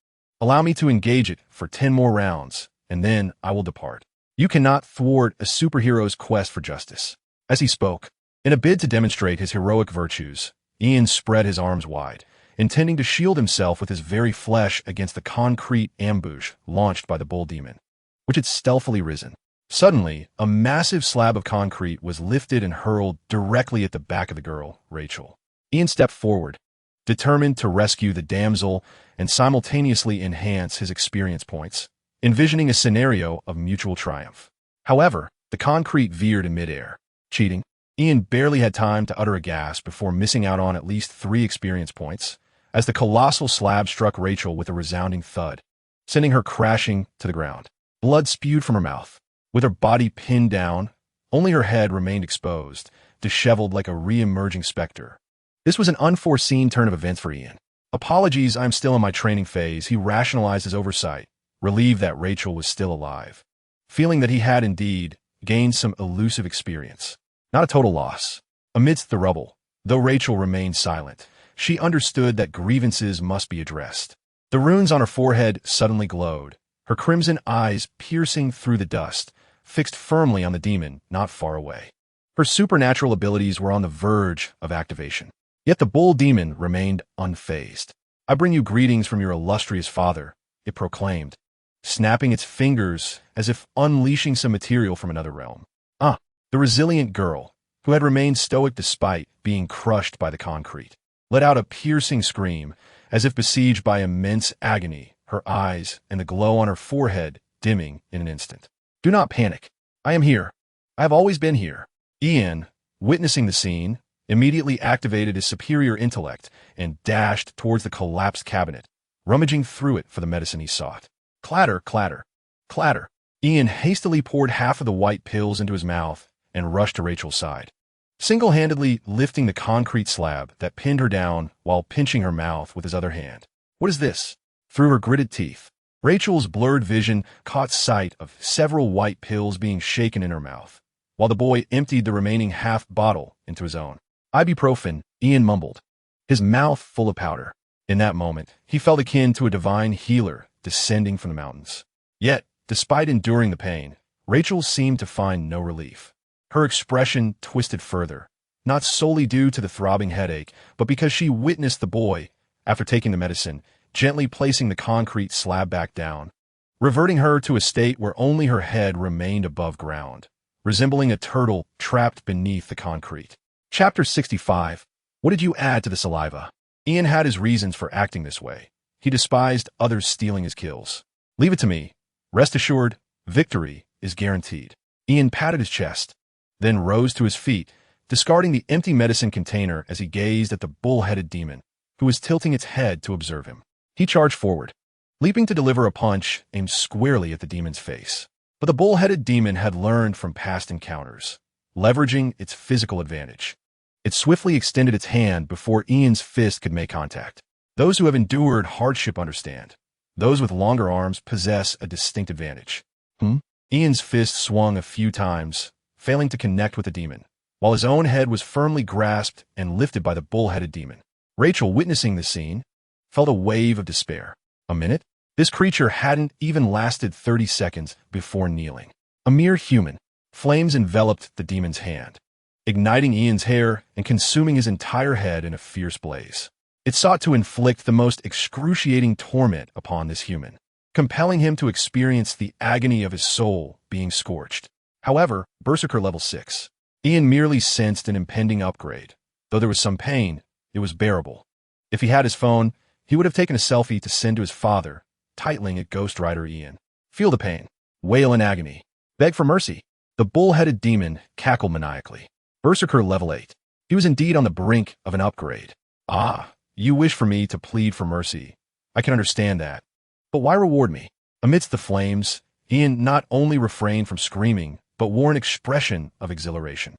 Allow me to engage it for 10 more rounds, and then I will depart. You cannot thwart a superhero's quest for justice. As he spoke, in a bid to demonstrate his heroic virtues, Ian spread his arms wide, intending to shield himself with his very flesh against the concrete ambush launched by the bull demon, which had stealthily risen. Suddenly, a massive slab of concrete was lifted and hurled directly at the back of the girl, Rachel. Ian stepped forward, determined to rescue the damsel and simultaneously enhance his experience points, envisioning a scenario of mutual triumph. However, the concrete veered in midair. Cheating. Ian barely had time to utter a gasp before missing out on at least 3 experience points, as the colossal slab struck Rachel with a resounding thud, sending her crashing to the ground. Blood spewed from her mouth. With her body pinned down, only her head remained exposed, disheveled like a re-emerging specter. This was an unforeseen turn of events for Ian. Apologies, I'm still in my training phase, he rationalized his oversight, relieved that Rachel was still alive, feeling that he had indeed gained some elusive experience. Not a total loss. Amidst the rubble, though Rachel remained silent, she understood that grievances must be addressed. The runes on her forehead suddenly glowed, her crimson eyes piercing through the dust, fixed firmly on the demon not far away. Her supernatural abilities were on the verge of activation. Yet the bull demon remained unfazed. I bring you greetings from your illustrious father, it proclaimed, snapping its fingers as if unleashing some material from another realm. The resilient girl, who had remained stoic despite being crushed by the concrete, let out a piercing scream, as if besieged by immense agony, her eyes and the glow on her forehead dimming in an instant. "Do not panic. I am here. I have always been here." Ian, witnessing the scene, immediately activated his superior intellect and dashed towards the collapsed cabinet, rummaging through it for the medicine he sought. Clatter, clatter, clatter. Ian hastily poured half of the white pills into his mouth and rushed to Rachel's side, single-handedly lifting the concrete slab that pinned her down while pinching her mouth with his other hand. "What is this?" Through her gritted teeth, Rachel's blurred vision caught sight of several white pills being shaken in her mouth, while the boy emptied the remaining half bottle into his own. "Ibuprofen," Ian mumbled, his mouth full of powder. In that moment, he felt akin to a divine healer descending from the mountains. Yet, despite enduring the pain, Rachel seemed to find no relief. Her expression twisted further, not solely due to the throbbing headache, but because she witnessed the boy, after taking the medicine, gently placing the concrete slab back down, reverting her to a state where only her head remained above ground, resembling a turtle trapped beneath the concrete. Chapter 65. What did you add to the saliva? Ian had his reasons for acting this way. He despised others stealing his kills. "Leave it to me. Rest assured, victory is guaranteed." Ian patted his chest, then rose to his feet, discarding the empty medicine container as he gazed at the bull-headed demon, who was tilting its head to observe him. He charged forward, leaping to deliver a punch aimed squarely at the demon's face. But the bull-headed demon had learned from past encounters, leveraging its physical advantage. It swiftly extended its hand before Ian's fist could make contact. Those who have endured hardship understand. Those with longer arms possess a distinct advantage. Ian's fist swung a few times, failing to connect with the demon, while his own head was firmly grasped and lifted by the bull-headed demon. Rachel, witnessing the scene, felt a wave of despair. A minute? This creature hadn't even lasted 30 seconds before kneeling. A mere human. Flames enveloped the demon's hand, igniting Ian's hair and consuming his entire head in a fierce blaze. It sought to inflict the most excruciating torment upon this human, compelling him to experience the agony of his soul being scorched. However, Berserker level 6. Ian merely sensed an impending upgrade. Though there was some pain, it was bearable. If he had his phone, he would have taken a selfie to send to his father, titling it Ghost Rider Ian. Feel the pain. Wail in agony. Beg for mercy. The bull-headed demon cackled maniacally. Berserker level 8. He was indeed on the brink of an upgrade. "Ah, you wish for me to plead for mercy. I can understand that. But why reward me?" Amidst the flames, Ian not only refrained from screaming, but wore an expression of exhilaration.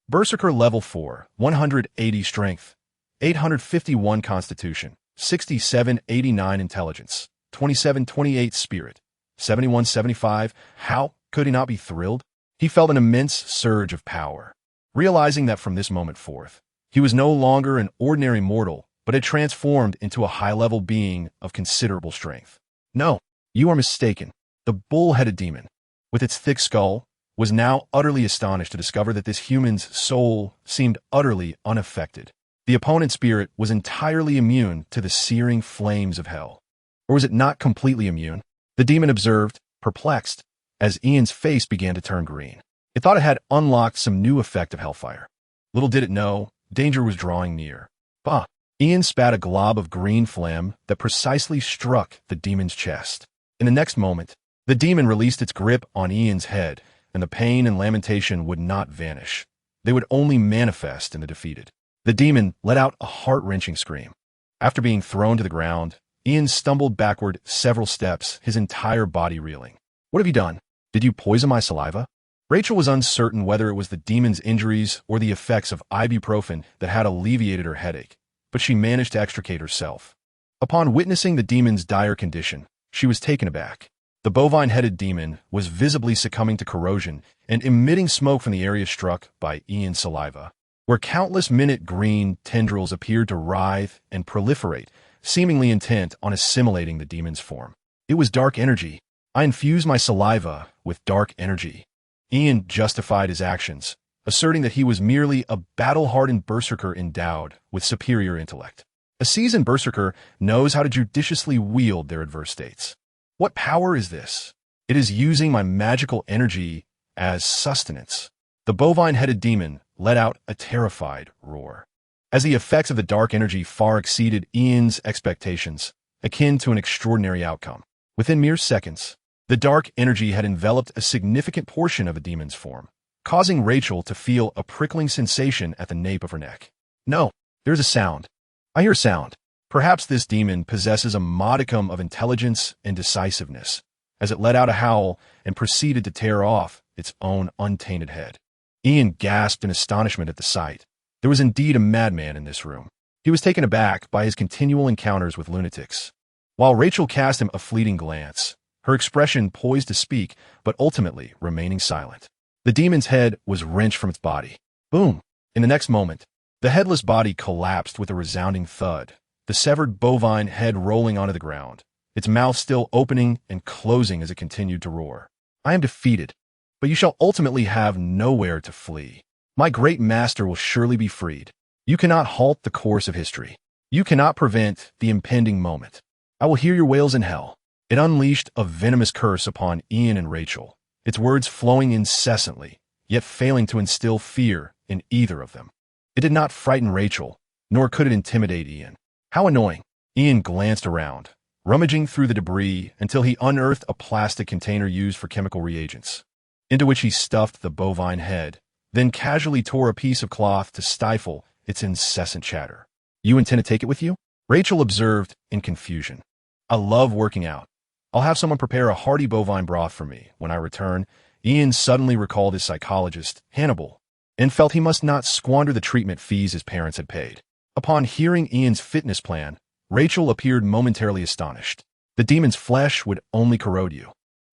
Berserker level 4, 180 strength, 851 constitution, 6789 intelligence, 2728 spirit, 7175. How could he not be thrilled? He felt an immense surge of power, realizing that from this moment forth, he was no longer an ordinary mortal, but had transformed into a high-level being of considerable strength. "No, you are mistaken." The bull-headed demon, with its thick skull, was now utterly astonished to discover that this human's soul seemed utterly unaffected. The opponent's spirit was entirely immune to the searing flames of hell. Or was it not completely immune? The demon observed, perplexed, as Ian's face began to turn green. It thought it had unlocked some new effect of hellfire. Little did it know, danger was drawing near. Bah! Ian spat a glob of green phlegm that precisely struck the demon's chest. In the next moment, the demon released its grip on Ian's head, and the pain and lamentation would not vanish. They would only manifest in the defeated. The demon let out a heart-wrenching scream. After being thrown to the ground, Ian stumbled backward several steps, his entire body reeling. "What have you done? Did you poison my saliva?" Rachel was uncertain whether it was the demon's injuries or the effects of ibuprofen that had alleviated her headache, but she managed to extricate herself. Upon witnessing the demon's dire condition, she was taken aback. The bovine-headed demon was visibly succumbing to corrosion and emitting smoke from the area struck by Ian's saliva, where countless minute green tendrils appeared to writhe and proliferate, seemingly intent on assimilating the demon's form. It was dark energy. "I infused my saliva with dark energy." Ian justified his actions, asserting that he was merely a battle-hardened berserker endowed with superior intellect. A seasoned berserker knows how to judiciously wield their adverse states. "What power is this?" "It is using my magical energy as sustenance." The bovine-headed demon let out a terrified roar. As the effects of the dark energy far exceeded Ian's expectations, akin to an extraordinary outcome. Within mere seconds, the dark energy had enveloped a significant portion of the demon's form, causing Rachel to feel a prickling sensation at the nape of her neck. No, there's a sound. I hear a sound. Perhaps this demon possesses a modicum of intelligence and decisiveness, as it let out a howl and proceeded to tear off its own untainted head. Ian gasped in astonishment at the sight. There was indeed a madman in this room. He was taken aback by his continual encounters with lunatics. While Rachel cast him a fleeting glance, her expression poised to speak, but ultimately remaining silent. The demon's head was wrenched from its body. Boom! In the next moment, the headless body collapsed with a resounding thud, the severed bovine head rolling onto the ground, its mouth still opening and closing as it continued to roar. I am defeated, but you shall ultimately have nowhere to flee. My great master will surely be freed. You cannot halt the course of history. You cannot prevent the impending moment. I will hear your wails in hell. It unleashed a venomous curse upon Ian and Rachel, its words flowing incessantly, yet failing to instill fear in either of them. It did not frighten Rachel, nor could it intimidate Ian. How annoying! Ian glanced around, rummaging through the debris until he unearthed a plastic container used for chemical reagents, into which he stuffed the bovine head, then casually tore a piece of cloth to stifle its incessant chatter. You intend to take it with you? Rachel observed in confusion. I love working out. I'll have someone prepare a hearty bovine broth for me when I return. Ian suddenly recalled his psychologist, Hannibal, and felt he must not squander the treatment fees his parents had paid. Upon hearing Ian's fitness plan, Rachel appeared momentarily astonished. The demon's flesh would only corrode you.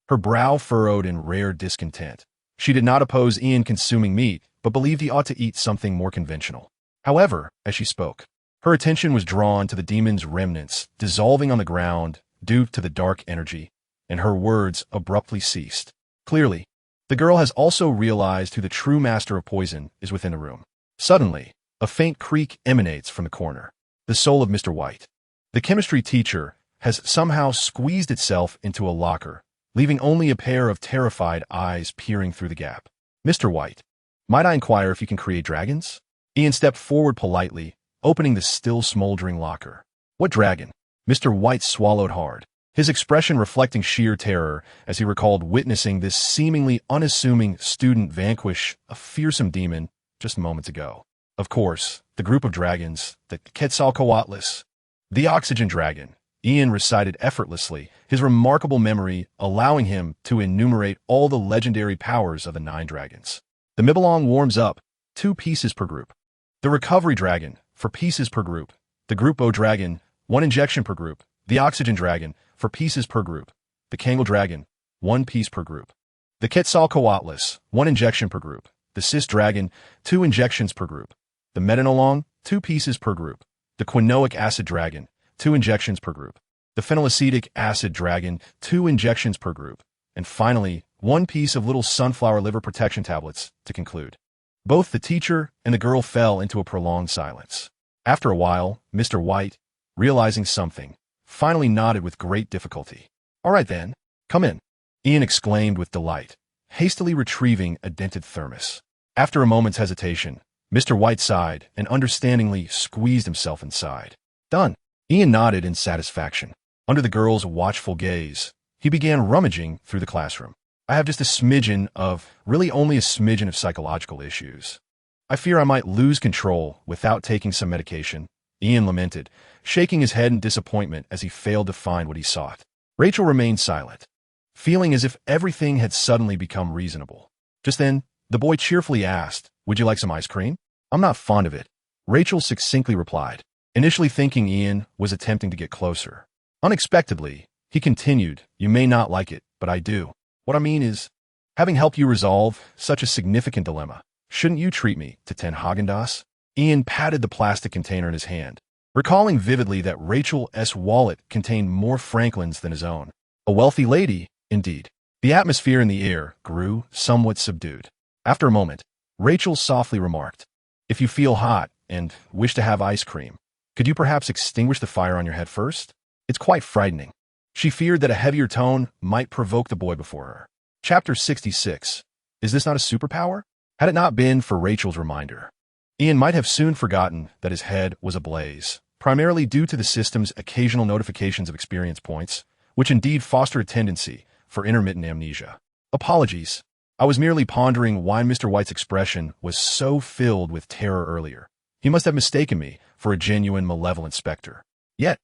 Her brow furrowed in rare discontent. She did not oppose Ian consuming meat, but believed he ought to eat something more conventional. However, as she spoke, her attention was drawn to the demon's remnants dissolving on the ground due to the dark energy, and her words abruptly ceased. Clearly, the girl has also realized who the true master of poison is within the room. Suddenly, a faint creak emanates from the corner. The soul of Mr. White. The chemistry teacher has somehow squeezed itself into a locker, leaving only a pair of terrified eyes peering through the gap. Mr. White, might I inquire if you can create dragons? Ian stepped forward politely, opening the still smoldering locker. What dragon? Mr. White swallowed hard, his expression reflecting sheer terror as he recalled witnessing this seemingly unassuming student vanquish a fearsome demon just moments ago. Of course, the group of dragons, the Quetzalcoatlus, the oxygen dragon. Ian recited effortlessly, his remarkable memory allowing him to enumerate all the legendary powers of the 9 dragons. The Mibelong warms up, 2 pieces per group. The recovery dragon, for pieces per group. The group O dragon, 1 injection per group. The oxygen dragon, for pieces per group. The Kangle dragon, 1 piece per group. The Quetzalcoatlus, 1 injection per group. The Cis dragon, 2 injections per group. The Metanolong, 2 pieces per group. The quinoic acid dragon, 2 injections per group. The phenylacetic acid dragon, 2 injections per group. And finally, 1 piece of little sunflower liver protection tablets to conclude. Both the teacher and the girl fell into a prolonged silence. After a while, Mr. White, realizing something, finally nodded with great difficulty. All right then, come in, Ian exclaimed with delight, hastily retrieving a dented thermos. After a moment's hesitation, Mr. White sighed and understandingly squeezed himself inside. Done. Ian nodded in satisfaction. Under the girl's watchful gaze, he began rummaging through the classroom. I have just really only a smidgen of psychological issues. I fear I might lose control without taking some medication, Ian lamented, shaking his head in disappointment as he failed to find what he sought. Rachel remained silent, feeling as if everything had suddenly become reasonable. Just then, the boy cheerfully asked, "Would you like some ice cream?" "I'm not fond of it," Rachel succinctly replied, initially thinking Ian was attempting to get closer. Unexpectedly, he continued, "You may not like it, but I do. What I mean is, having helped you resolve such a significant dilemma, shouldn't you treat me to 10 Haagen-Dazs?" Ian patted the plastic container in his hand, recalling vividly that Rachel's wallet contained more Franklins than his own. A wealthy lady, indeed. The atmosphere in the air grew somewhat subdued. After a moment, Rachel softly remarked, "If you feel hot and wish to have ice cream, could you perhaps extinguish the fire on your head first? It's quite frightening." She feared that a heavier tone might provoke the boy before her. Chapter 66. Is this not a superpower? Had it not been for Rachel's reminder, Ian might have soon forgotten that his head was ablaze, primarily due to the system's occasional notifications of experience points, which indeed foster a tendency for intermittent amnesia. Apologies. I was merely pondering why Mr. White's expression was so filled with terror earlier. He must have mistaken me for a genuine malevolent specter. Yet,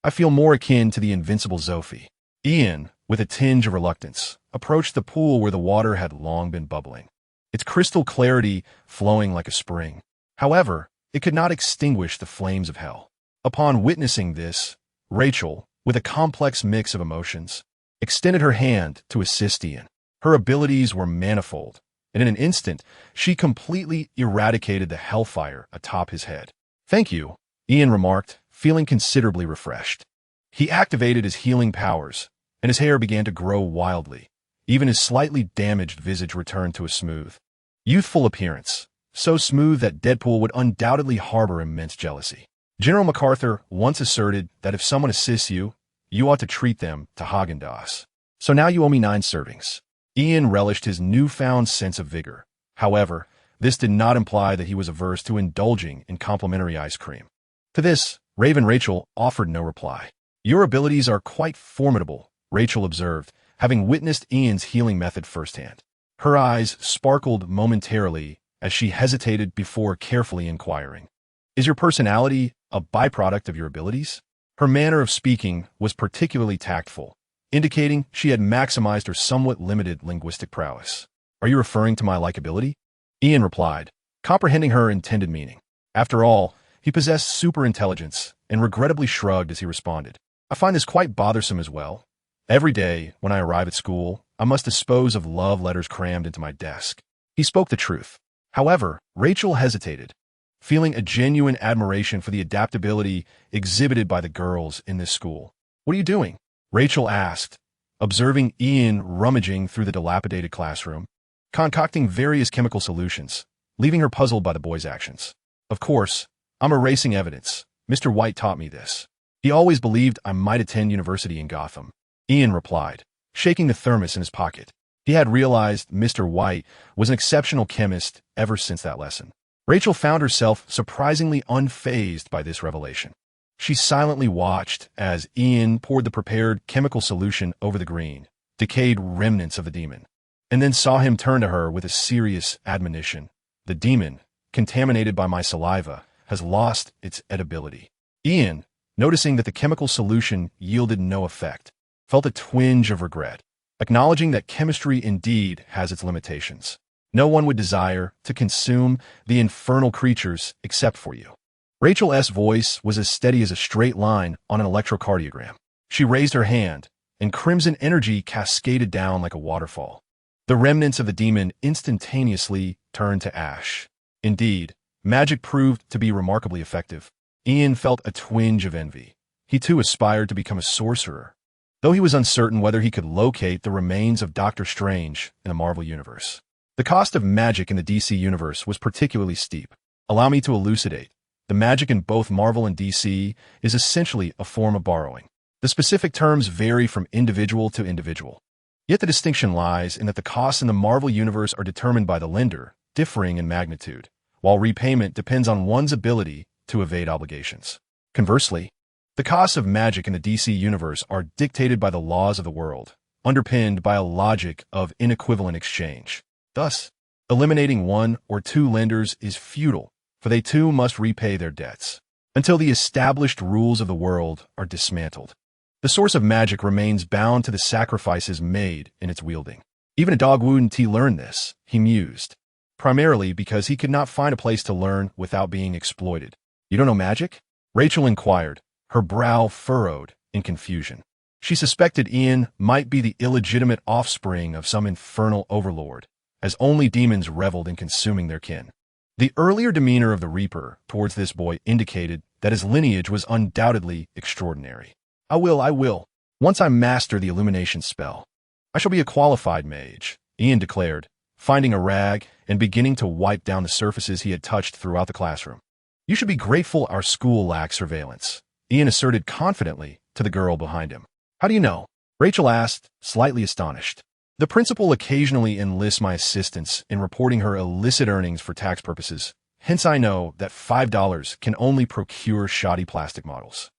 I feel more akin to the invincible Zophie. Ian, with a tinge of reluctance, approached the pool where the water had long been bubbling, its crystal clarity flowing like a spring. However, it could not extinguish the flames of hell. Upon witnessing this, Rachel, with a complex mix of emotions, extended her hand to assist Ian. Her abilities were manifold, and in an instant, she completely eradicated the hellfire atop his head. "Thank you," Ian remarked, feeling considerably refreshed. He activated his healing powers, and his hair began to grow wildly. Even his slightly damaged visage returned to a smooth, youthful appearance, so smooth that Deadpool would undoubtedly harbor immense jealousy. General MacArthur once asserted that if someone assists you, you ought to treat them to Haagen-Dazs. So now you owe me 9 servings. Ian relished his newfound sense of vigor. However, this did not imply that he was averse to indulging in complimentary ice cream. To this, Raven Rachel offered no reply. "Your abilities are quite formidable," Rachel observed, having witnessed Ian's healing method firsthand. Her eyes sparkled momentarily as she hesitated before carefully inquiring, "Is your personality a byproduct of your abilities?" Her manner of speaking was particularly tactful, indicating she had maximized her somewhat limited linguistic prowess. "Are you referring to my likability?" Ian replied, comprehending her intended meaning. After all, he possessed superintelligence and regrettably shrugged as he responded, "I find this quite bothersome as well. Every day, when I arrive at school, I must dispose of love letters crammed into my desk." He spoke the truth. However, Rachel hesitated, feeling a genuine admiration for the adaptability exhibited by the girls in this school. "What are you doing?" Rachel asked, observing Ian rummaging through the dilapidated classroom, concocting various chemical solutions, leaving her puzzled by the boy's actions. "Of course, I'm erasing evidence. Mr. White taught me this. He always believed I might attend university in Gotham," Ian replied, shaking the thermos in his pocket. He had realized Mr. White was an exceptional chemist ever since that lesson. Rachel found herself surprisingly unfazed by this revelation. She silently watched as Ian poured the prepared chemical solution over the green, decayed remnants of the demon, and then saw him turn to her with a serious admonition. "The demon, contaminated by my saliva, has lost its edibility." Ian, noticing that the chemical solution yielded no effect, felt a twinge of regret, acknowledging that chemistry indeed has its limitations. No one would desire to consume the infernal creatures except for you. Rachel S.'s voice was as steady as a straight line on an electrocardiogram. She raised her hand, and crimson energy cascaded down like a waterfall. The remnants of the demon instantaneously turned to ash. Indeed, magic proved to be remarkably effective. Ian felt a twinge of envy. He too aspired to become a sorcerer, though he was uncertain whether he could locate the remains of Doctor Strange in the Marvel Universe. The cost of magic in the DC Universe was particularly steep. Allow me to elucidate. The magic in both Marvel and DC is essentially a form of borrowing. The specific terms vary from individual to individual. Yet the distinction lies in that the costs in the Marvel Universe are determined by the lender, differing in magnitude, while repayment depends on one's ability to evade obligations. Conversely, the costs of magic in the DC Universe are dictated by the laws of the world, underpinned by a logic of inequivalent exchange. Thus, eliminating one or two lenders is futile, for they too must repay their debts, until the established rules of the world are dismantled. The source of magic remains bound to the sacrifices made in its wielding. Even a dog wouldn't learn this, he mused, primarily because he could not find a place to learn without being exploited. "You don't know magic?" Rachel inquired, her brow furrowed in confusion. She suspected Ian might be the illegitimate offspring of some infernal overlord, as only demons reveled in consuming their kin. The earlier demeanor of the Reaper towards this boy indicated that his lineage was undoubtedly extraordinary. I will. Once I master the illumination spell, I shall be a qualified mage," Ian declared, finding a rag and beginning to wipe down the surfaces he had touched throughout the classroom. "You should be grateful our school lacks surveillance," Ian asserted confidently to the girl behind him. "How do you know?" Rachel asked, slightly astonished. The principal occasionally enlists my assistance in reporting her illicit earnings for tax purposes. Hence I know that $5 can only procure shoddy plastic models.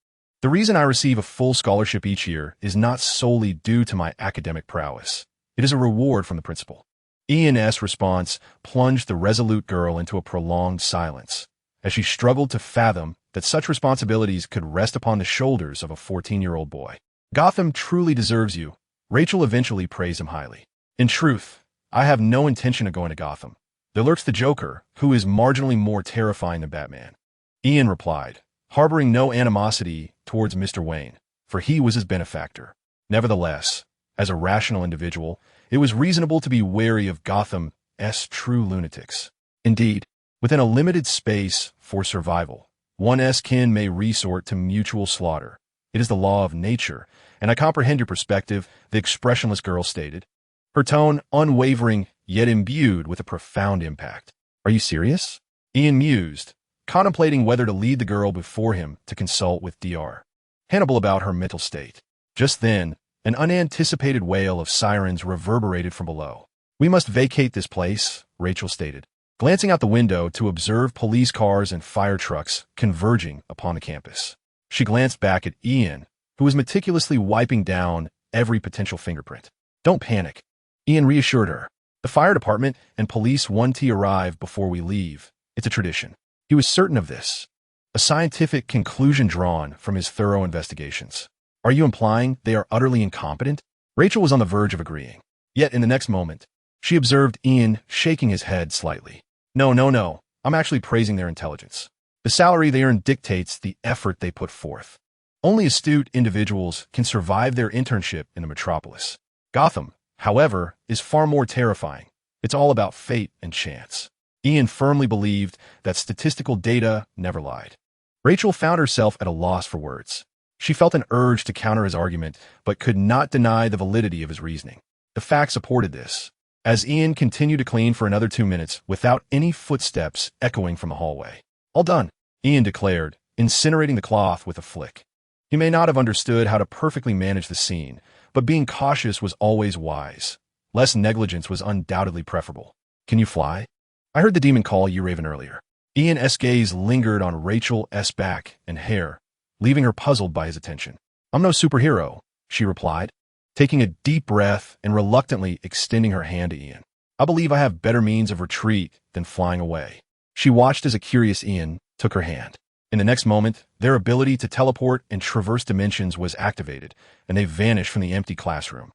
The reason I receive a full scholarship each year is not solely due to my academic prowess. It is a reward from the principal. Ian's response plunged the resolute girl into a prolonged silence, as she struggled to fathom that such responsibilities could rest upon the shoulders of a 14-year-old boy. Gotham truly deserves you. Rachel eventually praised him highly. In truth, I have no intention of going to Gotham. There lurks the Joker, who is marginally more terrifying than Batman. Ian replied, harboring no animosity towards Mr. Wayne, for he was his benefactor. Nevertheless, as a rational individual, it was reasonable to be wary of Gotham's true lunatics. Indeed, within a limited space for survival, one's kin may resort to mutual slaughter. It is the law of nature, and I comprehend your perspective, the expressionless girl stated, her tone unwavering yet imbued with a profound impact. Are you serious? Ian mused, contemplating whether to lead the girl before him to consult with Dr. Hannibal about her mental state. Just then, an unanticipated wail of sirens reverberated from below. We must vacate this place, Rachel stated, glancing out the window to observe police cars and fire trucks converging upon the campus. She glanced back at Ian, who was meticulously wiping down every potential fingerprint. Don't panic, Ian reassured her. The fire department and police want to arrive before we leave. It's a tradition. He was certain of this, a scientific conclusion drawn from his thorough investigations. Are you implying they are utterly incompetent? Rachel was on the verge of agreeing. Yet in the next moment, she observed Ian shaking his head slightly. No. I'm actually praising their intelligence. The salary they earn dictates the effort they put forth. Only astute individuals can survive their internship in the metropolis. Gotham, however, is far more terrifying. It's all about fate and chance. Ian firmly believed that statistical data never lied. Rachel found herself at a loss for words. She felt an urge to counter his argument, but could not deny the validity of his reasoning. The facts supported this, as Ian continued to clean for another 2 minutes without any footsteps echoing from the hallway. All done, Ian declared, incinerating the cloth with a flick. He may not have understood how to perfectly manage the scene, but being cautious was always wise. Less negligence was undoubtedly preferable. Can you fly? I heard the demon call you Raven earlier. Ian's gaze lingered on Rachel's back and hair, leaving her puzzled by his attention. I'm no superhero, she replied, taking a deep breath and reluctantly extending her hand to Ian. I believe I have better means of retreat than flying away. She watched as a curious Ian took her hand. In the next moment, their ability to teleport and traverse dimensions was activated, and they vanished from the empty classroom.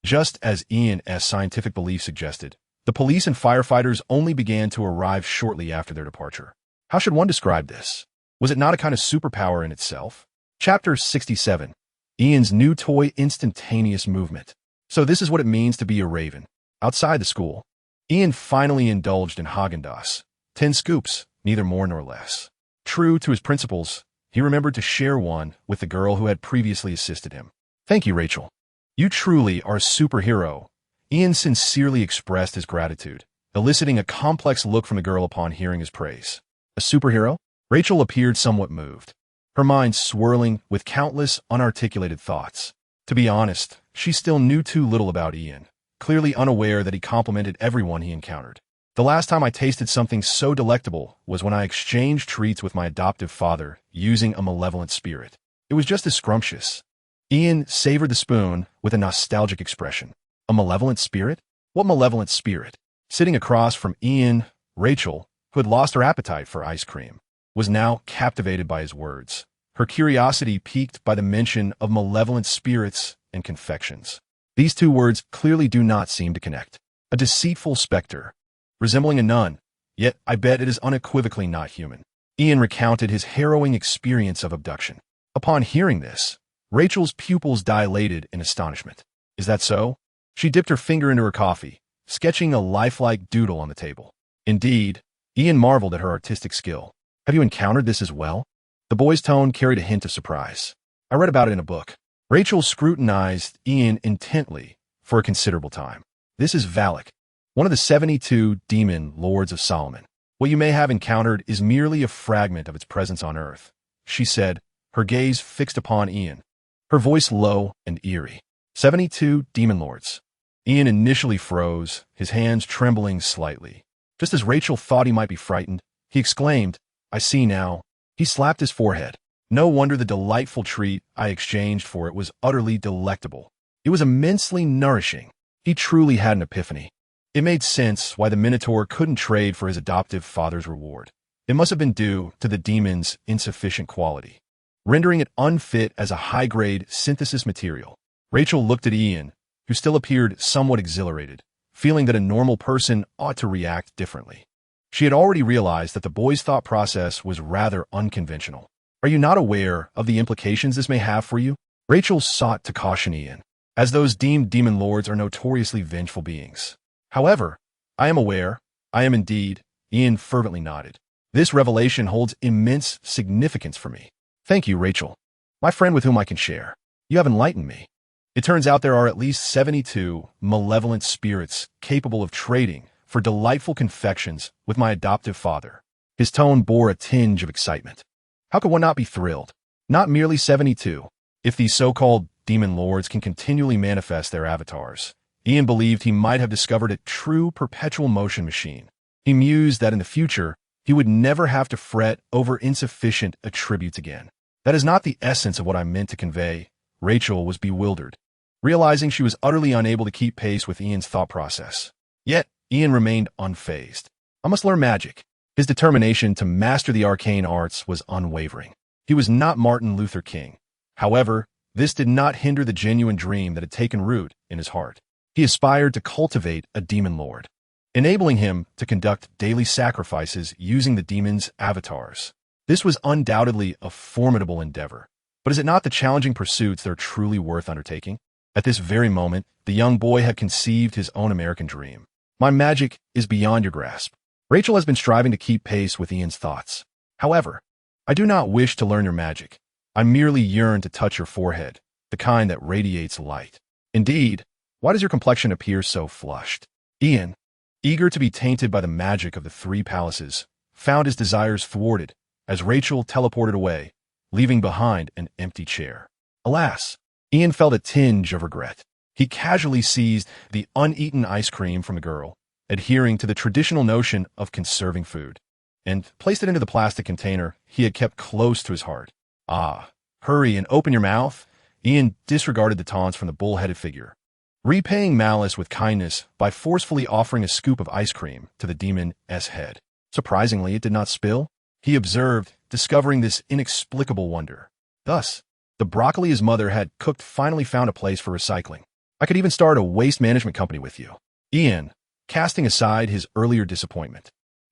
Just as Ian's scientific belief suggested, the police and firefighters only began to arrive shortly after their departure. How should one describe this? Was it not a kind of superpower in itself? Chapter 67. Ian's new toy instantaneous movement. So this is what it means to be a Raven. Outside the school, Ian finally indulged in Haagen-Dazs. 10 scoops, neither more nor less. True to his principles, he remembered to share one with the girl who had previously assisted him. Thank you, Rachel. You truly are a superhero. Ian sincerely expressed his gratitude, eliciting a complex look from the girl upon hearing his praise. A superhero? Rachel appeared somewhat moved, her mind swirling with countless unarticulated thoughts. To be honest, she still knew too little about Ian, clearly unaware that he complimented everyone he encountered. The last time I tasted something so delectable was when I exchanged treats with my adoptive father using a malevolent spirit. It was just as scrumptious. Ian savored the spoon with a nostalgic expression. A malevolent spirit? What malevolent spirit? Sitting across from Ian, Rachel, who had lost her appetite for ice cream, was now captivated by his words, her curiosity piqued by the mention of malevolent spirits and confections. These two words clearly do not seem to connect. A deceitful specter, resembling a nun, yet I bet it is unequivocally not human. Ian recounted his harrowing experience of abduction. Upon hearing this, Rachel's pupils dilated in astonishment. Is that so? She dipped her finger into her coffee, sketching a lifelike doodle on the table. Indeed, Ian marveled at her artistic skill. Have you encountered this as well? The boy's tone carried a hint of surprise. I read about it in a book. Rachel scrutinized Ian intently for a considerable time. This is Valak, one of the 72 demon lords of Solomon. What you may have encountered is merely a fragment of its presence on Earth, she said, her gaze fixed upon Ian, her voice low and eerie. 72 demon lords. Ian initially froze, his hands trembling slightly. Just as Rachel thought he might be frightened, he exclaimed, "I see now." He slapped his forehead. No wonder the delightful treat I exchanged for it was utterly delectable. It was immensely nourishing. He truly had an epiphany. It made sense why the Minotaur couldn't trade for his adoptive father's reward. It must have been due to the demon's insufficient quality, rendering it unfit as a high-grade synthesis material. Rachel looked at Ian, who still appeared somewhat exhilarated, feeling that a normal person ought to react differently. She had already realized that the boy's thought process was rather unconventional. "Are you not aware of the implications this may have for you?" Rachel sought to caution Ian, as those deemed demon lords are notoriously vengeful beings. "However, I am aware. I am indeed." Ian fervently nodded. "This revelation holds immense significance for me." "Thank you, Rachel, my friend with whom I can share. You have enlightened me. It turns out there are at least 72 malevolent spirits capable of trading for delightful confections with my adoptive father." His tone bore a tinge of excitement. How could one not be thrilled? Not merely 72. If these so-called demon lords can continually manifest their avatars, Ian believed he might have discovered a true perpetual motion machine. He mused that in the future, he would never have to fret over insufficient attributes again. "That is not the essence of what I meant to convey." Rachel was bewildered, realizing she was utterly unable to keep pace with Ian's thought process. Yet, Ian remained unfazed. "I must learn magic." His determination to master the arcane arts was unwavering. He was not Martin Luther King. However, this did not hinder the genuine dream that had taken root in his heart. He aspired to cultivate a demon lord, enabling him to conduct daily sacrifices using the demon's avatars. This was undoubtedly a formidable endeavor, but is it not the challenging pursuits that are truly worth undertaking? At this very moment, the young boy had conceived his own American dream. "My magic is beyond your grasp." Rachel has been striving to keep pace with Ian's thoughts. "However, I do not wish to learn your magic. I merely yearn to touch your forehead, the kind that radiates light." "Indeed, why does your complexion appear so flushed?" Ian, eager to be tainted by the magic of the three palaces, found his desires thwarted as Rachel teleported away, leaving behind an empty chair. Alas, Ian felt a tinge of regret. He casually seized the uneaten ice cream from the girl, adhering to the traditional notion of conserving food, and placed it into the plastic container he had kept close to his heart. "Ah, hurry and open your mouth." Ian disregarded the taunts from the bull-headed figure, repaying malice with kindness by forcefully offering a scoop of ice cream to the demon's head. Surprisingly, it did not spill, he observed, discovering this inexplicable wonder. Thus, the broccoli his mother had cooked finally found a place for recycling. "I could even start a waste management company with you." Ian, casting aside his earlier disappointment,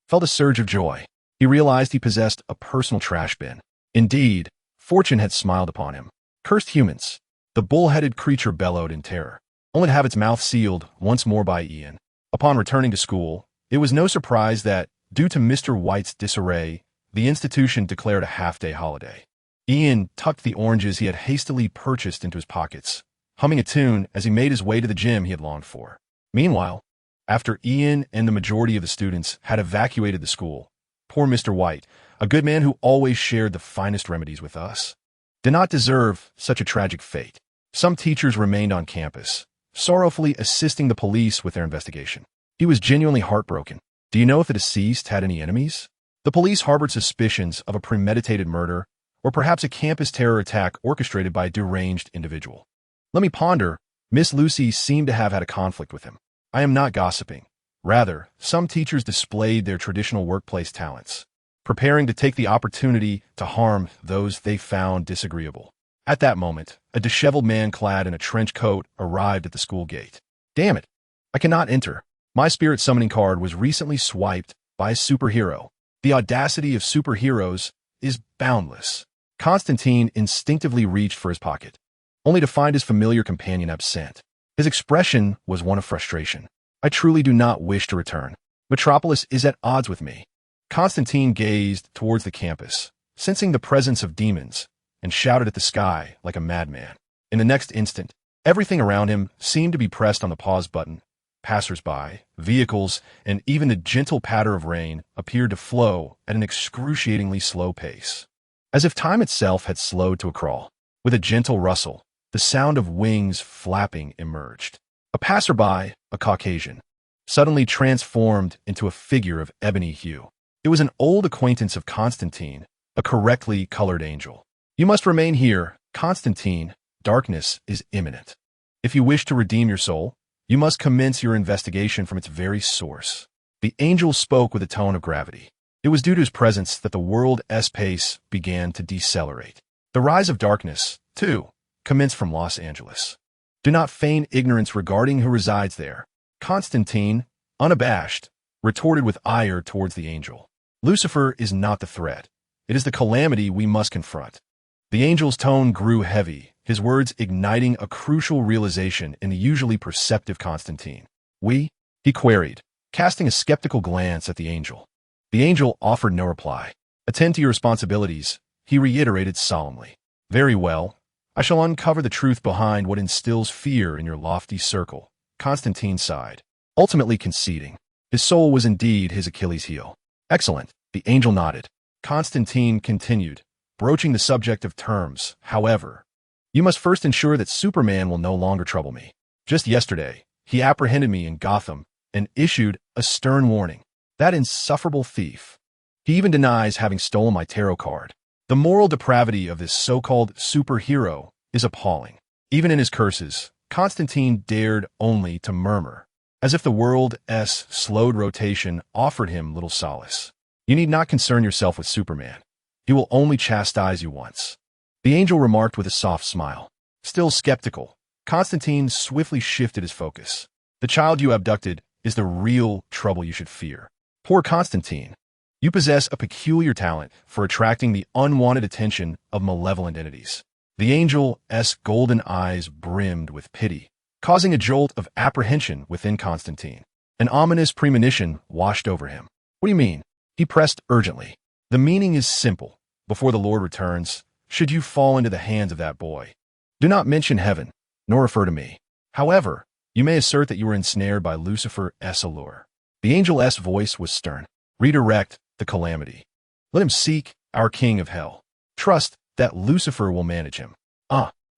felt a surge of joy. He realized he possessed a personal trash bin. Indeed, fortune had smiled upon him. "Cursed humans!" The bull-headed creature bellowed in terror, only to have its mouth sealed once more by Ian. Upon returning to school, it was no surprise that, due to Mr. White's disarray, the institution declared a half-day holiday. Ian tucked the oranges he had hastily purchased into his pockets, humming a tune as he made his way to the gym he had longed for. Meanwhile, after Ian and the majority of the students had evacuated the school, poor Mr. White, a good man who always shared the finest remedies with us, did not deserve such a tragic fate. Some teachers remained on campus, sorrowfully assisting the police with their investigation. He was genuinely heartbroken. "Do you know if the deceased had any enemies?" The police harbored suspicions of a premeditated murder, or perhaps a campus terror attack orchestrated by a deranged individual. "Let me ponder. Miss Lucy seemed to have had a conflict with him." I am not gossiping. Rather, some teachers displayed their traditional workplace talents, preparing to take the opportunity to harm those they found disagreeable. At that moment, a disheveled man clad in a trench coat arrived at the school gate. "Damn it, I cannot enter. My spirit summoning card was recently swiped by a superhero." The audacity of superheroes is boundless. Constantine instinctively reached for his pocket, only to find his familiar companion absent. His expression was one of frustration. "I truly do not wish to return. Metropolis is at odds with me." Constantine gazed towards the campus, sensing the presence of demons, and shouted at the sky like a madman. In the next instant, everything around him seemed to be pressed on the pause button. Passers-by, vehicles, and even the gentle patter of rain appeared to flow at an excruciatingly slow pace, as if time itself had slowed to a crawl. With a gentle rustle, the sound of wings flapping emerged. A passerby, a Caucasian, suddenly transformed into a figure of ebony hue. It was an old acquaintance of Constantine, a correctly colored angel. You must remain here, Constantine. Darkness is imminent. If you wish to redeem your soul, you must commence your investigation from its very source. The angel spoke with a tone of gravity. It was due to his presence that the world's pace began to decelerate. The rise of darkness, too, commenced from Los Angeles. Do not feign ignorance regarding who resides there. Constantine, unabashed, retorted with ire towards the angel. Lucifer is not the threat. It is the calamity we must confront. The angel's tone grew heavy, his words igniting a crucial realization in the usually perceptive Constantine. We? He queried, casting a skeptical glance at the angel. The angel offered no reply. Attend to your responsibilities, he reiterated solemnly. Very well. I shall uncover the truth behind what instills fear in your lofty circle. Constantine sighed, ultimately conceding. His soul was indeed his Achilles' heel. Excellent, the angel nodded. Constantine continued, broaching the subject of terms. However, you must first ensure that Superman will no longer trouble me. Just yesterday, he apprehended me in Gotham and issued a stern warning. That insufferable thief. He even denies having stolen my tarot card. The moral depravity of this so-called superhero is appalling. Even in his curses, Constantine dared only to murmur, as if the world's slowed rotation offered him little solace. You need not concern yourself with Superman. He will only chastise you once. The angel remarked with a soft smile. Still skeptical, Constantine swiftly shifted his focus. The child you abducted is the real trouble you should fear. Poor Constantine. You possess a peculiar talent for attracting the unwanted attention of malevolent entities. The angel's golden eyes brimmed with pity, causing a jolt of apprehension within Constantine. An ominous premonition washed over him. What do you mean? He pressed urgently. The meaning is simple. Before the Lord returns, should you fall into the hands of that boy, do not mention heaven, nor refer to me. However, you may assert that you were ensnared by Lucifer's allure. The angel's voice was stern. Redirect the calamity. Let him seek our king of hell. Trust that Lucifer will manage him.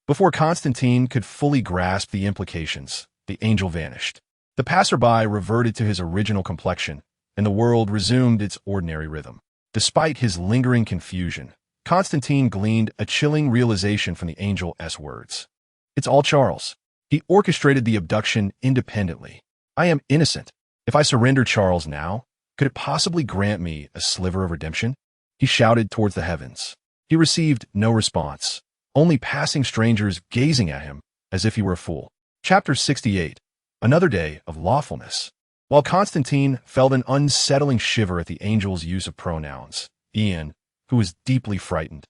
Before Constantine could fully grasp the implications, the angel vanished. The passerby reverted to his original complexion, and the world resumed its ordinary rhythm. Despite his lingering confusion, Constantine gleaned a chilling realization from the angel's words. It's all Charles. He orchestrated the abduction independently. I am innocent. If I surrender Charles now, could it possibly grant me a sliver of redemption? He shouted towards the heavens. He received no response, only passing strangers gazing at him as if he were a fool. Chapter 68. Another day of lawfulness. While Constantine felt an unsettling shiver at the angel's use of pronouns, Ian, who was deeply frightened,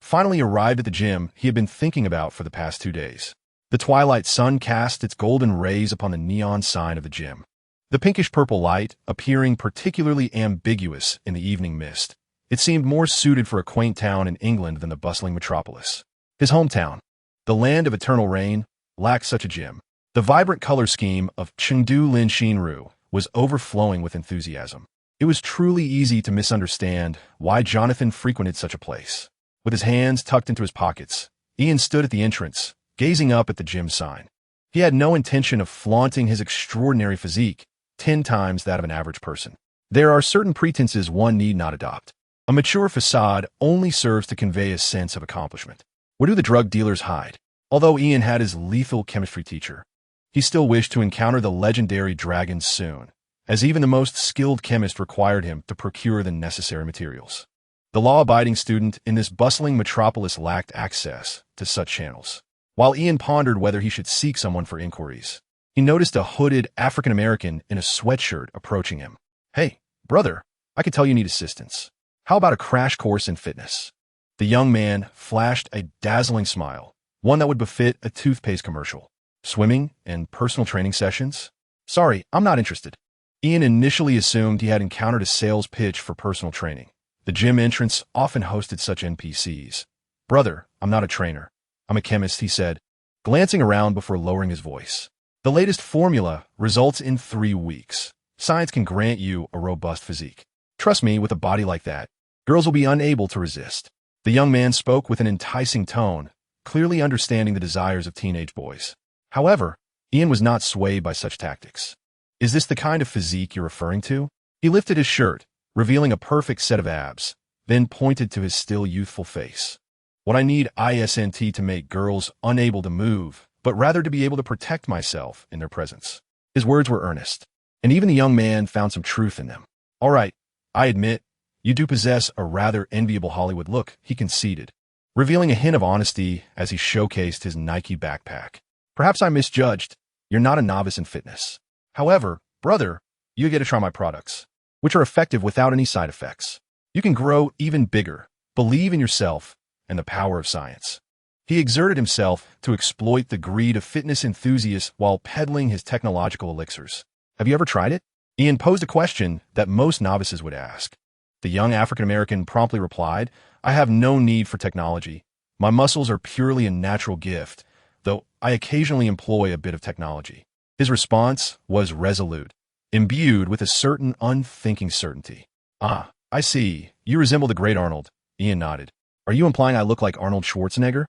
finally arrived at the gym he had been thinking about for the past 2 days. The twilight sun cast its golden rays upon the neon sign of the gym. The pinkish-purple light appearing particularly ambiguous in the evening mist. It seemed more suited for a quaint town in England than the bustling metropolis. His hometown, the land of eternal rain, lacked such a gym. The vibrant color scheme of Chengdu Lin Xinru was overflowing with enthusiasm. It was truly easy to misunderstand why Jonathan frequented such a place. With his hands tucked into his pockets, Ian stood at the entrance, gazing up at the gym sign. He had no intention of flaunting his extraordinary physique, 10 times that of an average person. There are certain pretenses one need not adopt. A mature facade only serves to convey a sense of accomplishment. Where do the drug dealers hide? Although Ian had his lethal chemistry teacher, he still wished to encounter the legendary dragons soon, as even the most skilled chemist required him to procure the necessary materials. The law-abiding student in this bustling metropolis lacked access to such channels. While Ian pondered whether he should seek someone for inquiries, he noticed a hooded African-American in a sweatshirt approaching him. Hey, brother, I can tell you need assistance. How about a crash course in fitness? The young man flashed a dazzling smile, one that would befit a toothpaste commercial. Swimming and personal training sessions? Sorry, I'm not interested. Ian initially assumed he had encountered a sales pitch for personal training. The gym entrance often hosted such NPCs. Brother, I'm not a trainer. I'm a chemist, he said, glancing around before lowering his voice. The latest formula results in 3 weeks. Science can grant you a robust physique. Trust me, with a body like that, girls will be unable to resist. The young man spoke with an enticing tone, clearly understanding the desires of teenage boys. However, Ian was not swayed by such tactics. Is this the kind of physique you're referring to? He lifted his shirt, revealing a perfect set of abs, then pointed to his still youthful face. What I need isn't to make girls unable to move, but rather to be able to protect myself in their presence. His words were earnest, and even the young man found some truth in them. All right, I admit, you do possess a rather enviable Hollywood look, he conceded, revealing a hint of honesty as he showcased his Nike backpack. Perhaps I misjudged. You're not a novice in fitness. However, brother, you get to try my products, which are effective without any side effects. You can grow even bigger, believe in yourself, and the power of science. He exerted himself to exploit the greed of fitness enthusiasts while peddling his technological elixirs. Have you ever tried it? Ian posed a question that most novices would ask. The young African-American promptly replied, I have no need for technology. My muscles are purely a natural gift, though I occasionally employ a bit of technology. His response was resolute, imbued with a certain unthinking certainty. Ah, I see. You resemble the great Arnold. Ian nodded. Are you implying I look like Arnold Schwarzenegger?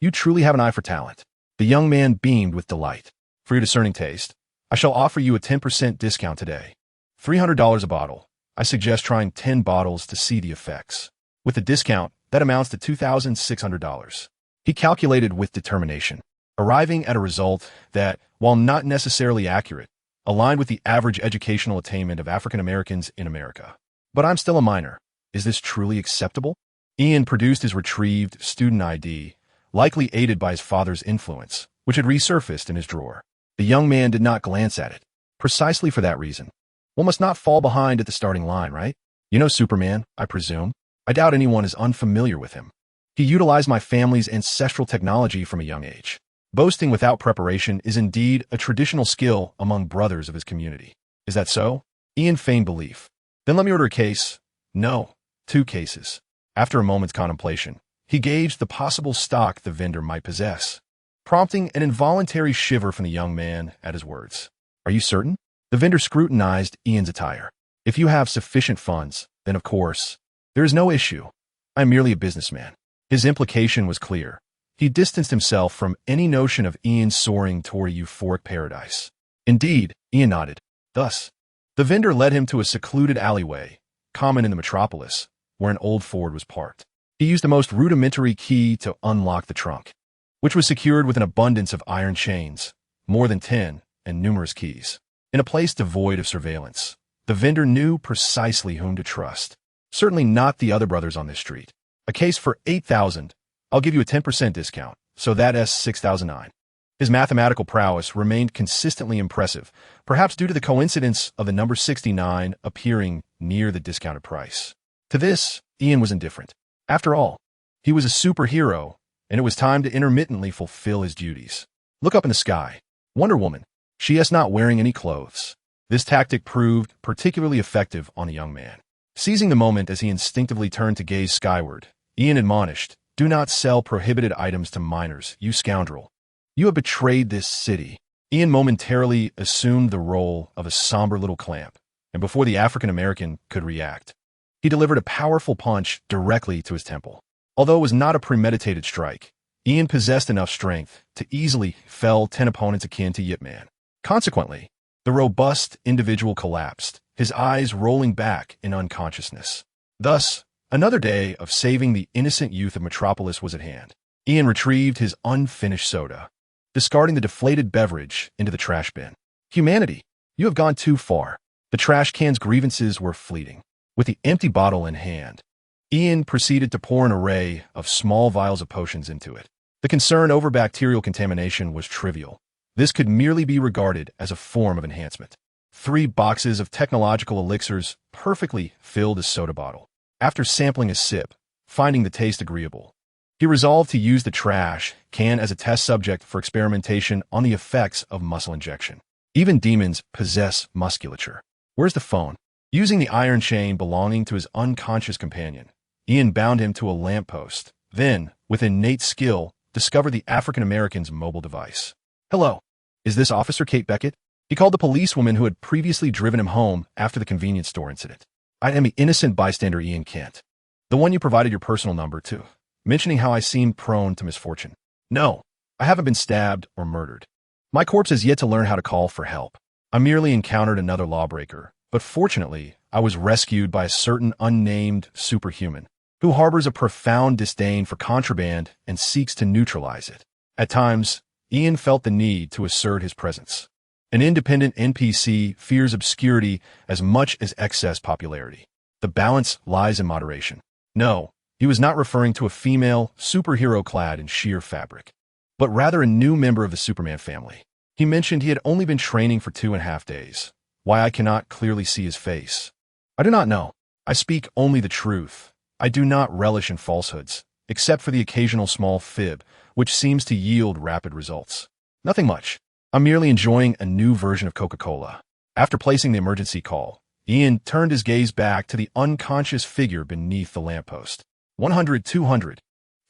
You truly have an eye for talent. The young man beamed with delight. For your discerning taste, I shall offer you a 10% discount today. $300 a bottle. I suggest trying 10 bottles to see the effects. With the discount, that amounts to $2,600. He calculated with determination, arriving at a result that, while not necessarily accurate, aligned with the average educational attainment of African Americans in America. But I'm still a minor. Is this truly acceptable? Ian produced his retrieved student ID, likely aided by his father's influence, which had resurfaced in his drawer. The young man did not glance at it, precisely for that reason. One must not fall behind at the starting line, right? You know Superman, I presume. I doubt anyone is unfamiliar with him. He utilized my family's ancestral technology from a young age. Boasting without preparation is indeed a traditional skill among brothers of his community. Is that so? Ian feigned belief. Then let me order a case. No, 2 cases. After a moment's contemplation, he gauged the possible stock the vendor might possess, prompting an involuntary shiver from the young man at his words. Are you certain? The vendor scrutinized Ian's attire. If you have sufficient funds, then of course, there is no issue. I am merely a businessman. His implication was clear. He distanced himself from any notion of Ian soaring toward a euphoric paradise. Indeed, Ian nodded. Thus, the vendor led him to a secluded alleyway, common in the metropolis, where an old Ford was parked. He used the most rudimentary key to unlock the trunk, which was secured with an abundance of iron chains, more than 10, and numerous keys. In a place devoid of surveillance, the vendor knew precisely whom to trust. Certainly not the other brothers on this street. A case for $8,000. I'll give you a 10% discount, so that's $6,009. His mathematical prowess remained consistently impressive, perhaps due to the coincidence of the number 69 appearing near the discounted price. To this, Ian was indifferent. After all, he was a superhero, and it was time to intermittently fulfill his duties. Look up in the sky. Wonder Woman. She is not wearing any clothes. This tactic proved particularly effective on the young man. Seizing the moment as he instinctively turned to gaze skyward, Ian admonished, Do not sell prohibited items to minors, you scoundrel. You have betrayed this city. Ian momentarily assumed the role of a somber little clamp, and before the African-American could react, he delivered a powerful punch directly to his temple. Although it was not a premeditated strike, Ian possessed enough strength to easily fell 10 opponents akin to Yip Man. Consequently, the robust individual collapsed, his eyes rolling back in unconsciousness. Thus, another day of saving the innocent youth of Metropolis was at hand. Ian retrieved his unfinished soda, discarding the deflated beverage into the trash bin. Humanity, you have gone too far. The trash can's grievances were fleeting. With the empty bottle in hand, Ian proceeded to pour an array of small vials of potions into it. The concern over bacterial contamination was trivial. This could merely be regarded as a form of enhancement. 3 boxes of technological elixirs perfectly filled his soda bottle. After sampling a sip, finding the taste agreeable, he resolved to use the trash can as a test subject for experimentation on the effects of muscle injection. Even demons possess musculature. Where's the phone? Using the iron chain belonging to his unconscious companion, Ian bound him to a lamppost, then, with innate skill, discovered the African-American's mobile device. Hello. Is this Officer Kate Beckett? He called the policewoman who had previously driven him home after the convenience store incident. I am the innocent bystander Ian Kent, the one you provided your personal number to, mentioning how I seemed prone to misfortune. No, I haven't been stabbed or murdered. My corpse has yet to learn how to call for help. I merely encountered another lawbreaker, but fortunately, I was rescued by a certain unnamed superhuman who harbors a profound disdain for contraband and seeks to neutralize it. At times, Ian felt the need to assert his presence. An independent NPC fears obscurity as much as excess popularity. The balance lies in moderation. No, he was not referring to a female superhero clad in sheer fabric, but rather a new member of the Superman family. He mentioned he had only been training for 2.5 days. Why I cannot clearly see his face, I do not know. I speak only the truth. I do not relish in falsehoods, except for the occasional small fib, which seems to yield rapid results. Nothing much. I'm merely enjoying a new version of Coca-Cola. After placing the emergency call, Ian turned his gaze back to the unconscious figure beneath the lamppost. 100, 200,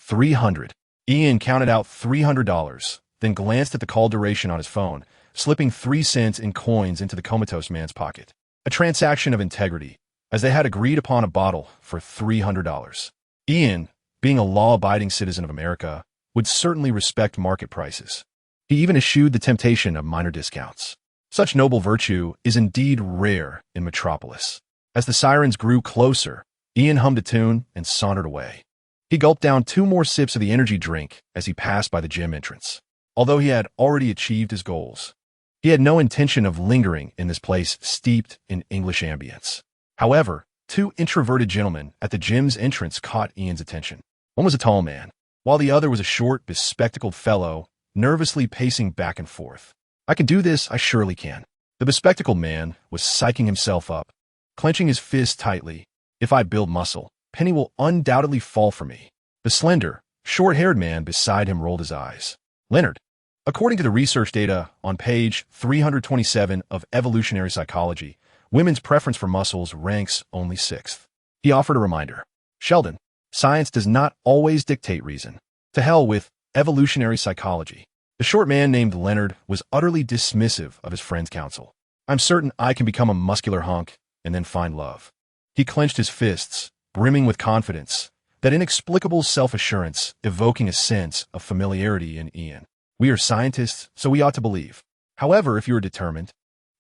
300. Ian counted out $300, then glanced at the call duration on his phone, slipping 3 cents in coins into the comatose man's pocket. A transaction of integrity, as they had agreed upon a bottle for $300. Ian, being a law-abiding citizen of America, would certainly respect market prices. He even eschewed the temptation of minor discounts. Such noble virtue is indeed rare in Metropolis. As the sirens grew closer, Ian hummed a tune and sauntered away. He gulped down 2 more sips of the energy drink as he passed by the gym entrance. Although he had already achieved his goals, he had no intention of lingering in this place steeped in English ambience. However, 2 introverted gentlemen at the gym's entrance caught Ian's attention. One was a tall man, while the other was a short, bespectacled fellow, nervously pacing back and forth. I can do this, I surely can. The bespectacled man was psyching himself up, clenching his fist tightly. If I build muscle, Penny will undoubtedly fall for me. The slender, short-haired man beside him rolled his eyes. Leonard. According to the research data on page 327 of Evolutionary Psychology, women's preference for muscles ranks only 6th. He offered a reminder. Sheldon, science does not always dictate reason. To hell with evolutionary psychology. The short man named Leonard was utterly dismissive of his friend's counsel. I'm certain I can become a muscular hunk and then find love. He clenched his fists, brimming with confidence, that inexplicable self-assurance evoking a sense of familiarity in Ian. We are scientists, so we ought to believe. However, if you are determined,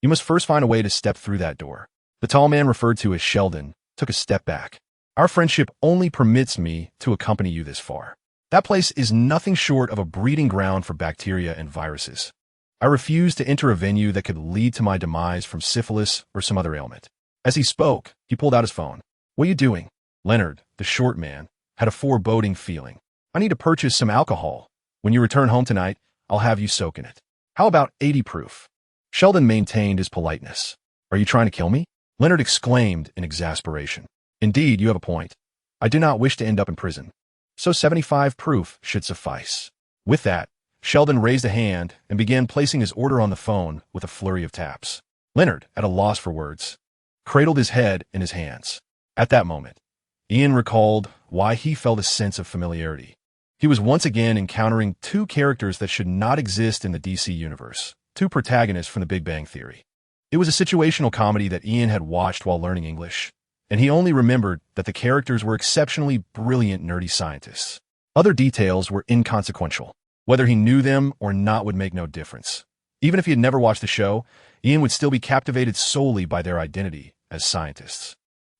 you must first find a way to step through that door. The tall man referred to as Sheldon took a step back. Our friendship only permits me to accompany you this far. That place is nothing short of a breeding ground for bacteria and viruses. I refuse to enter a venue that could lead to my demise from syphilis or some other ailment. As he spoke, he pulled out his phone. What are you doing? Leonard, the short man, had a foreboding feeling. I need to purchase some alcohol. When you return home tonight, I'll have you soak in it. How about 80 proof? Sheldon maintained his politeness. Are you trying to kill me? Leonard exclaimed in exasperation. Indeed, you have a point. I do not wish to end up in prison. So 75 proof should suffice. With that, Sheldon raised a hand and began placing his order on the phone with a flurry of taps. Leonard, at a loss for words, cradled his head in his hands. At that moment, Ian recalled why he felt a sense of familiarity. He was once again encountering 2 characters that should not exist in the DC universe, 2 protagonists from the Big Bang Theory. It was a situational comedy that Ian had watched while learning English, and he only remembered that the characters were exceptionally brilliant nerdy scientists. Other details were inconsequential. Whether he knew them or not would make no difference. Even if he had never watched the show, Ian would still be captivated solely by their identity as scientists.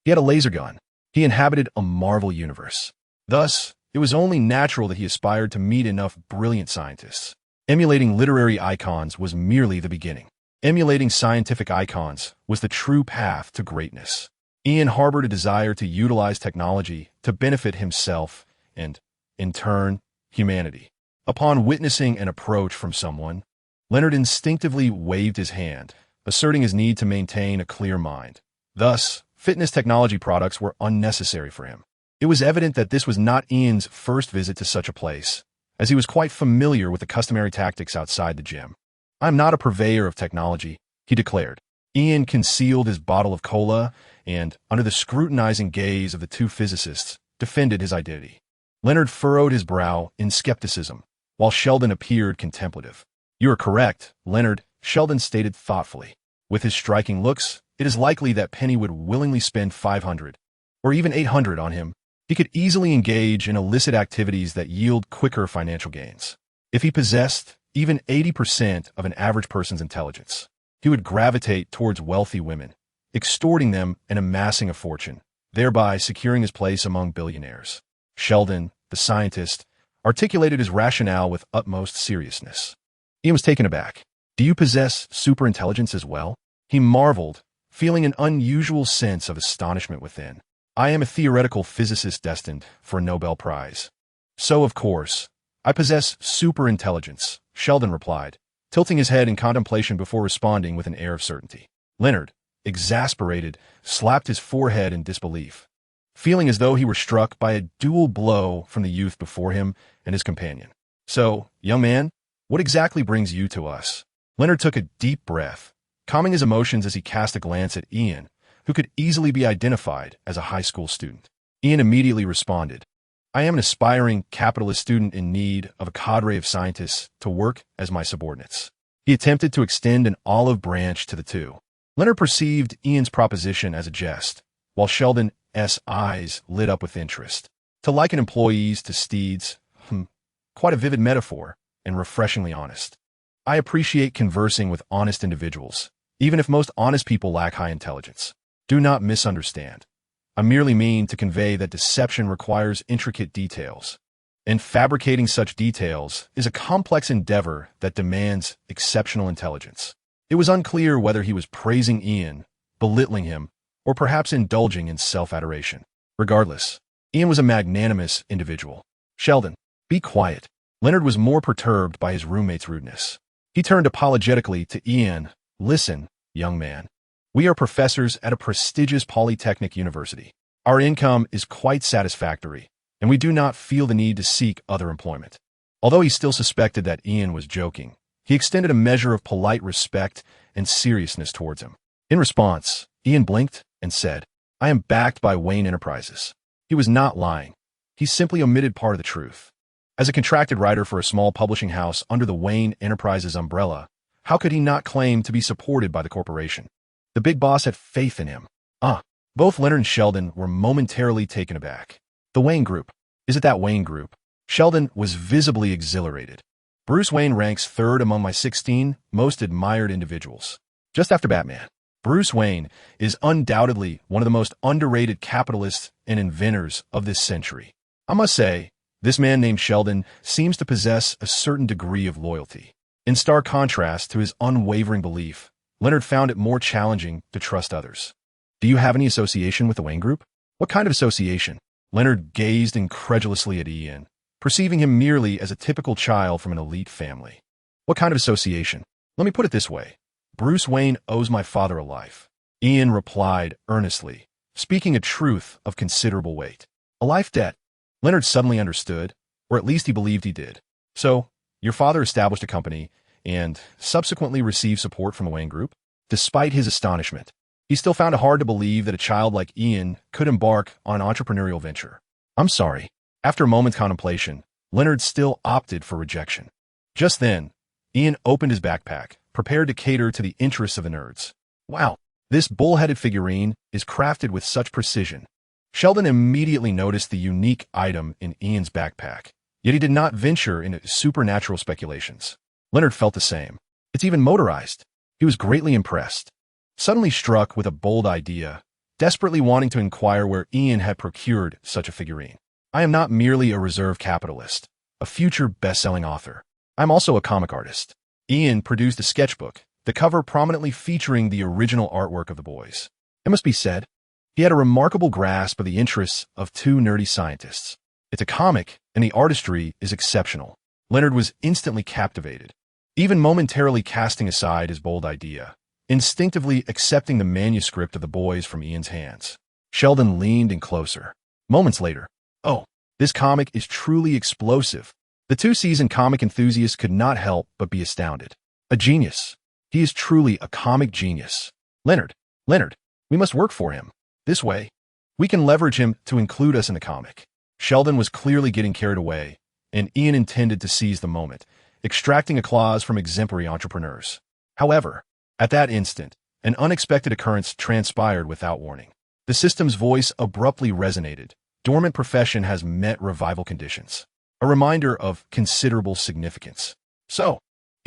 He had a laser gun. He inhabited a Marvel universe. Thus, it was only natural that he aspired to meet enough brilliant scientists. Emulating literary icons was merely the beginning. Emulating scientific icons was the true path to greatness. Ian harbored a desire to utilize technology to benefit himself and, in turn, humanity. Upon witnessing an approach from someone, Leonard instinctively waved his hand, asserting his need to maintain a clear mind. Thus, fitness technology products were unnecessary for him. It was evident that this was not Ian's first visit to such a place, as he was quite familiar with the customary tactics outside the gym. I'm not a purveyor of technology, he declared. Ian concealed his bottle of cola and, under the scrutinizing gaze of the 2 physicists, defended his identity. Leonard furrowed his brow in skepticism, while Sheldon appeared contemplative. You are correct, Leonard, Sheldon stated thoughtfully. With his striking looks, it is likely that Penny would willingly spend 500, or even 800 on him. He could easily engage in illicit activities that yield quicker financial gains. If he possessed even 80% of an average person's intelligence. He would gravitate towards wealthy women, extorting them and amassing a fortune, thereby securing his place among billionaires. Sheldon, the scientist, articulated his rationale with utmost seriousness. Ian was taken aback. Do you possess superintelligence as well? He marveled, feeling an unusual sense of astonishment within. I am a theoretical physicist destined for a Nobel Prize. So, of course, I possess superintelligence, Sheldon replied, tilting his head in contemplation before responding with an air of certainty. Leonard, exasperated, slapped his forehead in disbelief, feeling as though he were struck by a dual blow from the youth before him and his companion. So, young man, what exactly brings you to us? Leonard took a deep breath, calming his emotions as he cast a glance at Ian, who could easily be identified as a high school student. Ian immediately responded, I am an aspiring capitalist student in need of a cadre of scientists to work as my subordinates. He attempted to extend an olive branch to the two. Leonard perceived Ian's proposition as a jest, while Sheldon's eyes lit up with interest. To liken employees to steeds, quite a vivid metaphor and refreshingly honest. I appreciate conversing with honest individuals, even if most honest people lack high intelligence. Do not misunderstand. I merely mean to convey that deception requires intricate details, and fabricating such details is a complex endeavor that demands exceptional intelligence. It was unclear whether he was praising Ian, belittling him, or perhaps indulging in self-adoration. Regardless, Ian was a magnanimous individual. Sheldon, be quiet. Leonard was more perturbed by his roommate's rudeness. He turned apologetically to Ian. Listen, young man. We are professors at a prestigious polytechnic university. Our income is quite satisfactory, and we do not feel the need to seek other employment. Although he still suspected that Ian was joking, he extended a measure of polite respect and seriousness towards him. In response, Ian blinked and said, I am backed by Wayne Enterprises. He was not lying. He simply omitted part of the truth. As a contracted writer for a small publishing house under the Wayne Enterprises umbrella, how could he not claim to be supported by the corporation? The big boss had faith in him. Both Leonard and Sheldon were momentarily taken aback. The Wayne Group. Is it that Wayne Group? Sheldon was visibly exhilarated. Bruce Wayne ranks third among my 16 most admired individuals. Just after Batman. Bruce Wayne is undoubtedly one of the most underrated capitalists and inventors of this century. I must say, this man named Sheldon seems to possess a certain degree of loyalty. In stark contrast to his unwavering belief, Leonard found it more challenging to trust others. Do you have any association with the Wayne Group? What kind of association? Leonard gazed incredulously at Ian, perceiving him merely as a typical child from an elite family. What kind of association? Let me put it this way. Bruce Wayne owes my father a life. Ian replied earnestly, speaking a truth of considerable weight. A life debt. Leonard suddenly understood, or at least he believed he did. So, your father established a company and subsequently received support from the Wayne Group? Despite his astonishment, he still found it hard to believe that a child like Ian could embark on an entrepreneurial venture. I'm sorry. After a moment's contemplation, Leonard still opted for rejection. Just then, Ian opened his backpack, prepared to cater to the interests of the nerds. Wow, this bull-headed figurine is crafted with such precision. Sheldon immediately noticed the unique item in Ian's backpack, yet he did not venture into supernatural speculations. Leonard felt the same. It's even motorized. He was greatly impressed. Suddenly struck with a bold idea, desperately wanting to inquire where Ian had procured such a figurine. I am not merely a reserve capitalist, a future best-selling author. I'm also a comic artist. Ian produced a sketchbook, the cover prominently featuring the original artwork of the boys. It must be said, he had a remarkable grasp of the interests of two nerdy scientists. It's a comic, and the artistry is exceptional. Leonard was instantly captivated, even momentarily casting aside his bold idea, instinctively accepting the manuscript of the boys from Ian's hands. Sheldon leaned in closer. Moments later, oh, this comic is truly explosive. The two seasoned comic enthusiasts could not help but be astounded. A genius. He is truly a comic genius. Leonard, we must work for him. This way, we can leverage him to include us in the comic. Sheldon was clearly getting carried away, and Ian intended to seize the moment, extracting a clause from exemplary entrepreneurs. However, at that instant, an unexpected occurrence transpired without warning. The system's voice abruptly resonated. Dormant profession has met revival conditions. A reminder of considerable significance. So,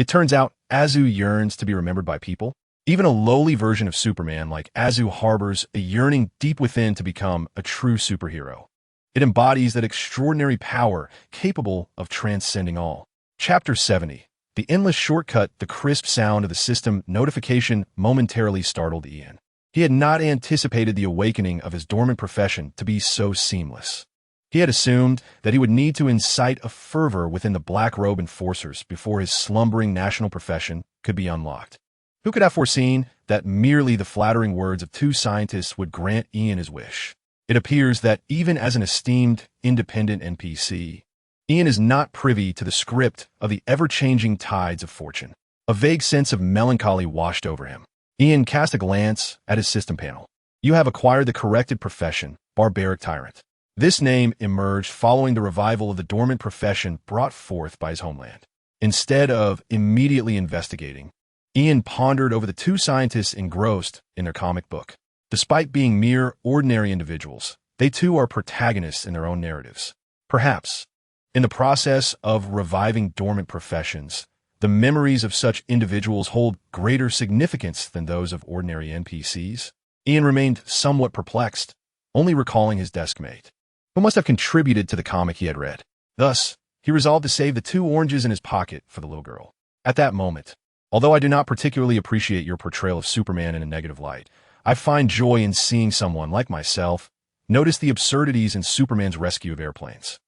It turns out Azu yearns to be remembered by people. Even a lowly version of Superman like Azu harbors a yearning deep within to become a true superhero. It embodies that extraordinary power capable of transcending all. Chapter 70. The endless shortcut. The crisp sound of the system notification momentarily startled Ian. He had not anticipated the awakening of his dormant profession to be so seamless. He had assumed that he would need to incite a fervor within the Black Robe Enforcers before his slumbering national profession could be unlocked. Who could have foreseen that merely the flattering words of two scientists would grant Ian his wish? It appears that even as an esteemed, independent NPC, Ian is not privy to the script of the ever-changing tides of fortune. A vague sense of melancholy washed over him. Ian cast a glance at his system panel. You have acquired the corrected profession, Barbaric Tyrant. This name emerged following the revival of the dormant profession brought forth by his homeland. Instead of immediately investigating, Ian pondered over the two scientists engrossed in their comic book. Despite being mere ordinary individuals, they too are protagonists in their own narratives. Perhaps, in the process of reviving dormant professions, the memories of such individuals hold greater significance than those of ordinary NPCs. Ian remained somewhat perplexed, only recalling his deskmate, who must have contributed to the comic he had read. Thus, he resolved to save the 2 oranges in his pocket for the little girl. At that moment, although I do not particularly appreciate your portrayal of Superman in a negative light, I find joy in seeing someone like myself notice the absurdities in Superman's rescue of airplanes.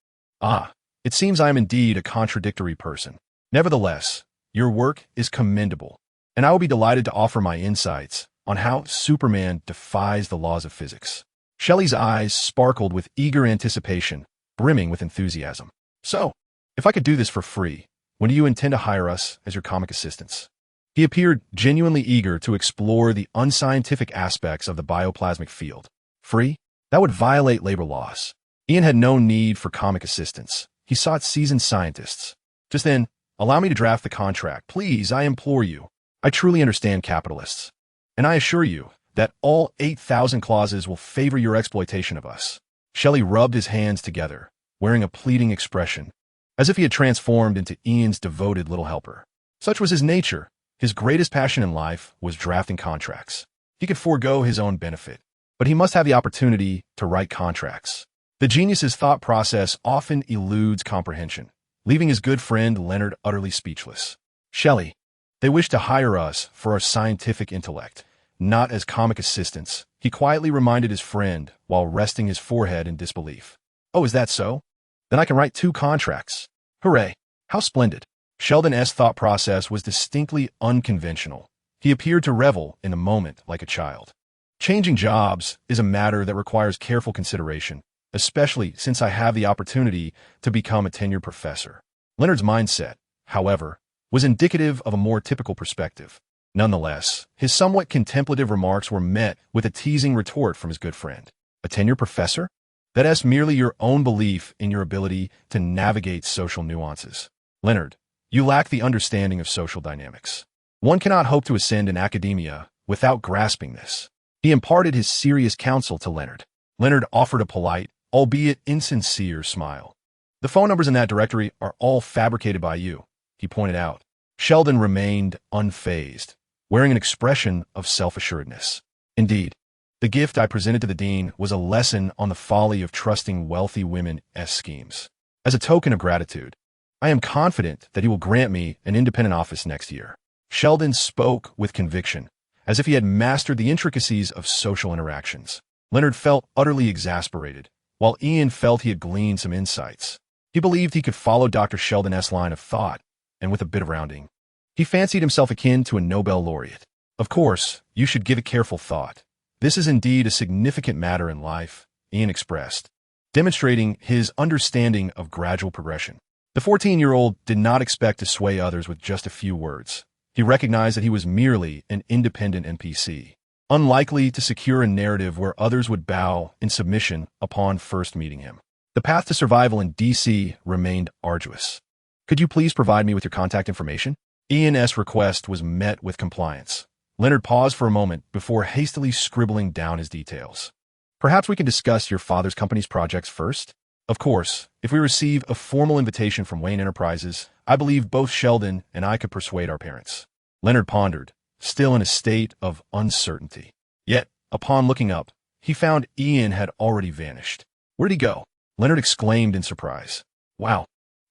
It seems I am indeed a contradictory person. Nevertheless, your work is commendable, and I will be delighted to offer my insights on how Superman defies the laws of physics. Shelley's eyes sparkled with eager anticipation, brimming with enthusiasm. So, if I could do this for free, when do you intend to hire us as your comic assistants? He appeared genuinely eager to explore the unscientific aspects of the bioplasmic field. Free? That would violate labor laws. Ian had no need for comic assistants. He sought seasoned scientists. Just then, allow me to draft the contract. Please, I implore you. I truly understand capitalists. And I assure you that all 8,000 clauses will favor your exploitation of us. Shelley rubbed his hands together, wearing a pleading expression, as if he had transformed into Ian's devoted little helper. Such was his nature. His greatest passion in life was drafting contracts. He could forego his own benefit, but he must have the opportunity to write contracts. The genius's thought process often eludes comprehension, leaving his good friend Leonard utterly speechless. Shelley, they wish to hire us for our scientific intellect, not as comic assistants, he quietly reminded his friend while resting his forehead in disbelief. Oh, is that so? Then I can write 2 contracts. Hooray! How splendid! Sheldon's thought process was distinctly unconventional. He appeared to revel in the moment like a child. Changing jobs is a matter that requires careful consideration, especially since I have the opportunity to become a tenured professor. Leonard's mindset, however, was indicative of a more typical perspective. Nonetheless, his somewhat contemplative remarks were met with a teasing retort from his good friend. A tenured professor? That is merely your own belief in your ability to navigate social nuances. Leonard, you lack the understanding of social dynamics. One cannot hope to ascend in academia without grasping this. He imparted his serious counsel to Leonard. Leonard offered a polite, albeit insincere, smile. The phone numbers in that directory are all fabricated by you, he pointed out. Sheldon remained unfazed, wearing an expression of self-assuredness. Indeed, the gift I presented to the dean was a lesson on the folly of trusting wealthy women's schemes. As a token of gratitude, I am confident that he will grant me an independent office next year. Sheldon spoke with conviction, as if he had mastered the intricacies of social interactions. Leonard felt utterly exasperated, while Ian felt he had gleaned some insights. He believed he could follow Dr. Sheldon's line of thought, and with a bit of rounding, he fancied himself akin to a Nobel laureate. Of course, you should give it careful thought. This is indeed a significant matter in life, Ian expressed, demonstrating his understanding of gradual progression. The 14-year-old did not expect to sway others with just a few words. He recognized that he was merely an independent NPC, unlikely to secure a narrative where others would bow in submission upon first meeting him. The path to survival in DC remained arduous. Could you please provide me with your contact information? Ian's request was met with compliance. Leonard paused for a moment before hastily scribbling down his details. Perhaps we can discuss your father's company's projects first? Of course, if we receive a formal invitation from Wayne Enterprises, I believe both Sheldon and I could persuade our parents. Leonard pondered, still in a state of uncertainty. Yet, upon looking up, he found Ian had already vanished. Where'd he go? Leonard exclaimed in surprise. Wow,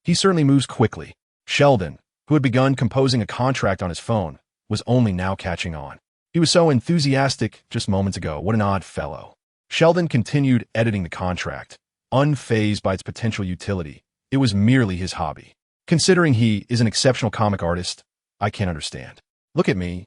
he certainly moves quickly. Sheldon, who had begun composing a contract on his phone, was only now catching on. He was so enthusiastic just moments ago. What an odd fellow. Sheldon continued editing the contract, unfazed by its potential utility. It was merely his hobby. Considering he is an exceptional comic artist, I can't understand. Look at me.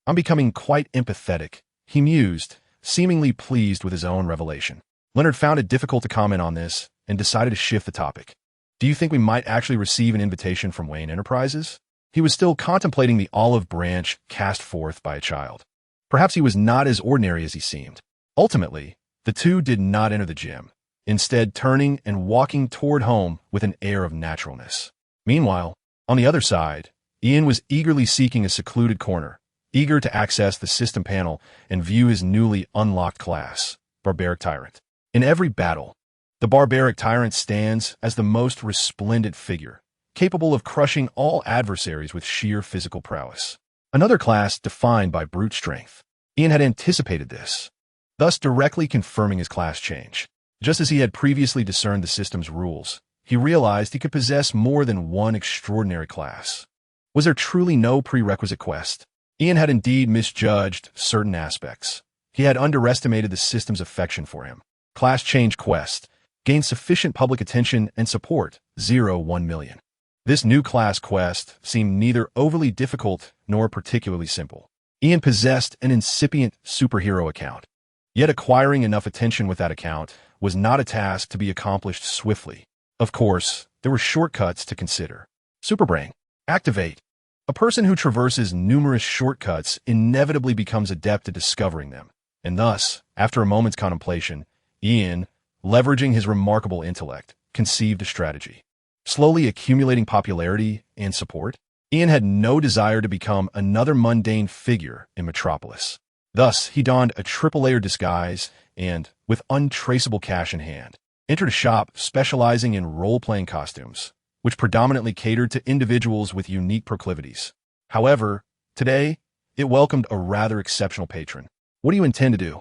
I'm becoming quite empathetic, he mused, seemingly pleased with his own revelation. Leonard found it difficult to comment on this and decided to shift the topic. Do you think we might actually receive an invitation from Wayne Enterprises? He was still contemplating the olive branch cast forth by a child. Perhaps he was not as ordinary as he seemed. Ultimately, the two did not enter the gym, instead turning and walking toward home with an air of naturalness. Meanwhile, on the other side, Ian was eagerly seeking a secluded corner, eager to access the system panel and view his newly unlocked class, Barbaric Tyrant. In every battle, the Barbaric Tyrant stands as the most resplendent figure, capable of crushing all adversaries with sheer physical prowess. Another class defined by brute strength. Ian had anticipated this, thus directly confirming his class change. Just as he had previously discerned the system's rules, he realized he could possess more than one extraordinary class. Was there truly no prerequisite quest? Ian had indeed misjudged certain aspects. He had underestimated the system's affection for him. Class change quest gained sufficient public attention and support, 1 million. This new class quest seemed neither overly difficult nor particularly simple. Ian possessed an incipient superhero account. Yet acquiring enough attention with that account was not a task to be accomplished swiftly. Of course, there were shortcuts to consider. Superbrain. Activate. A person who traverses numerous shortcuts inevitably becomes adept at discovering them. And thus, after a moment's contemplation, Ian, leveraging his remarkable intellect, conceived a strategy. Slowly accumulating popularity and support, Ian had no desire to become another mundane figure in Metropolis. Thus, he donned a triple-layer disguise and, with untraceable cash in hand, entered a shop specializing in role-playing costumes, which predominantly catered to individuals with unique proclivities. However, today, it welcomed a rather exceptional patron. What do you intend to do?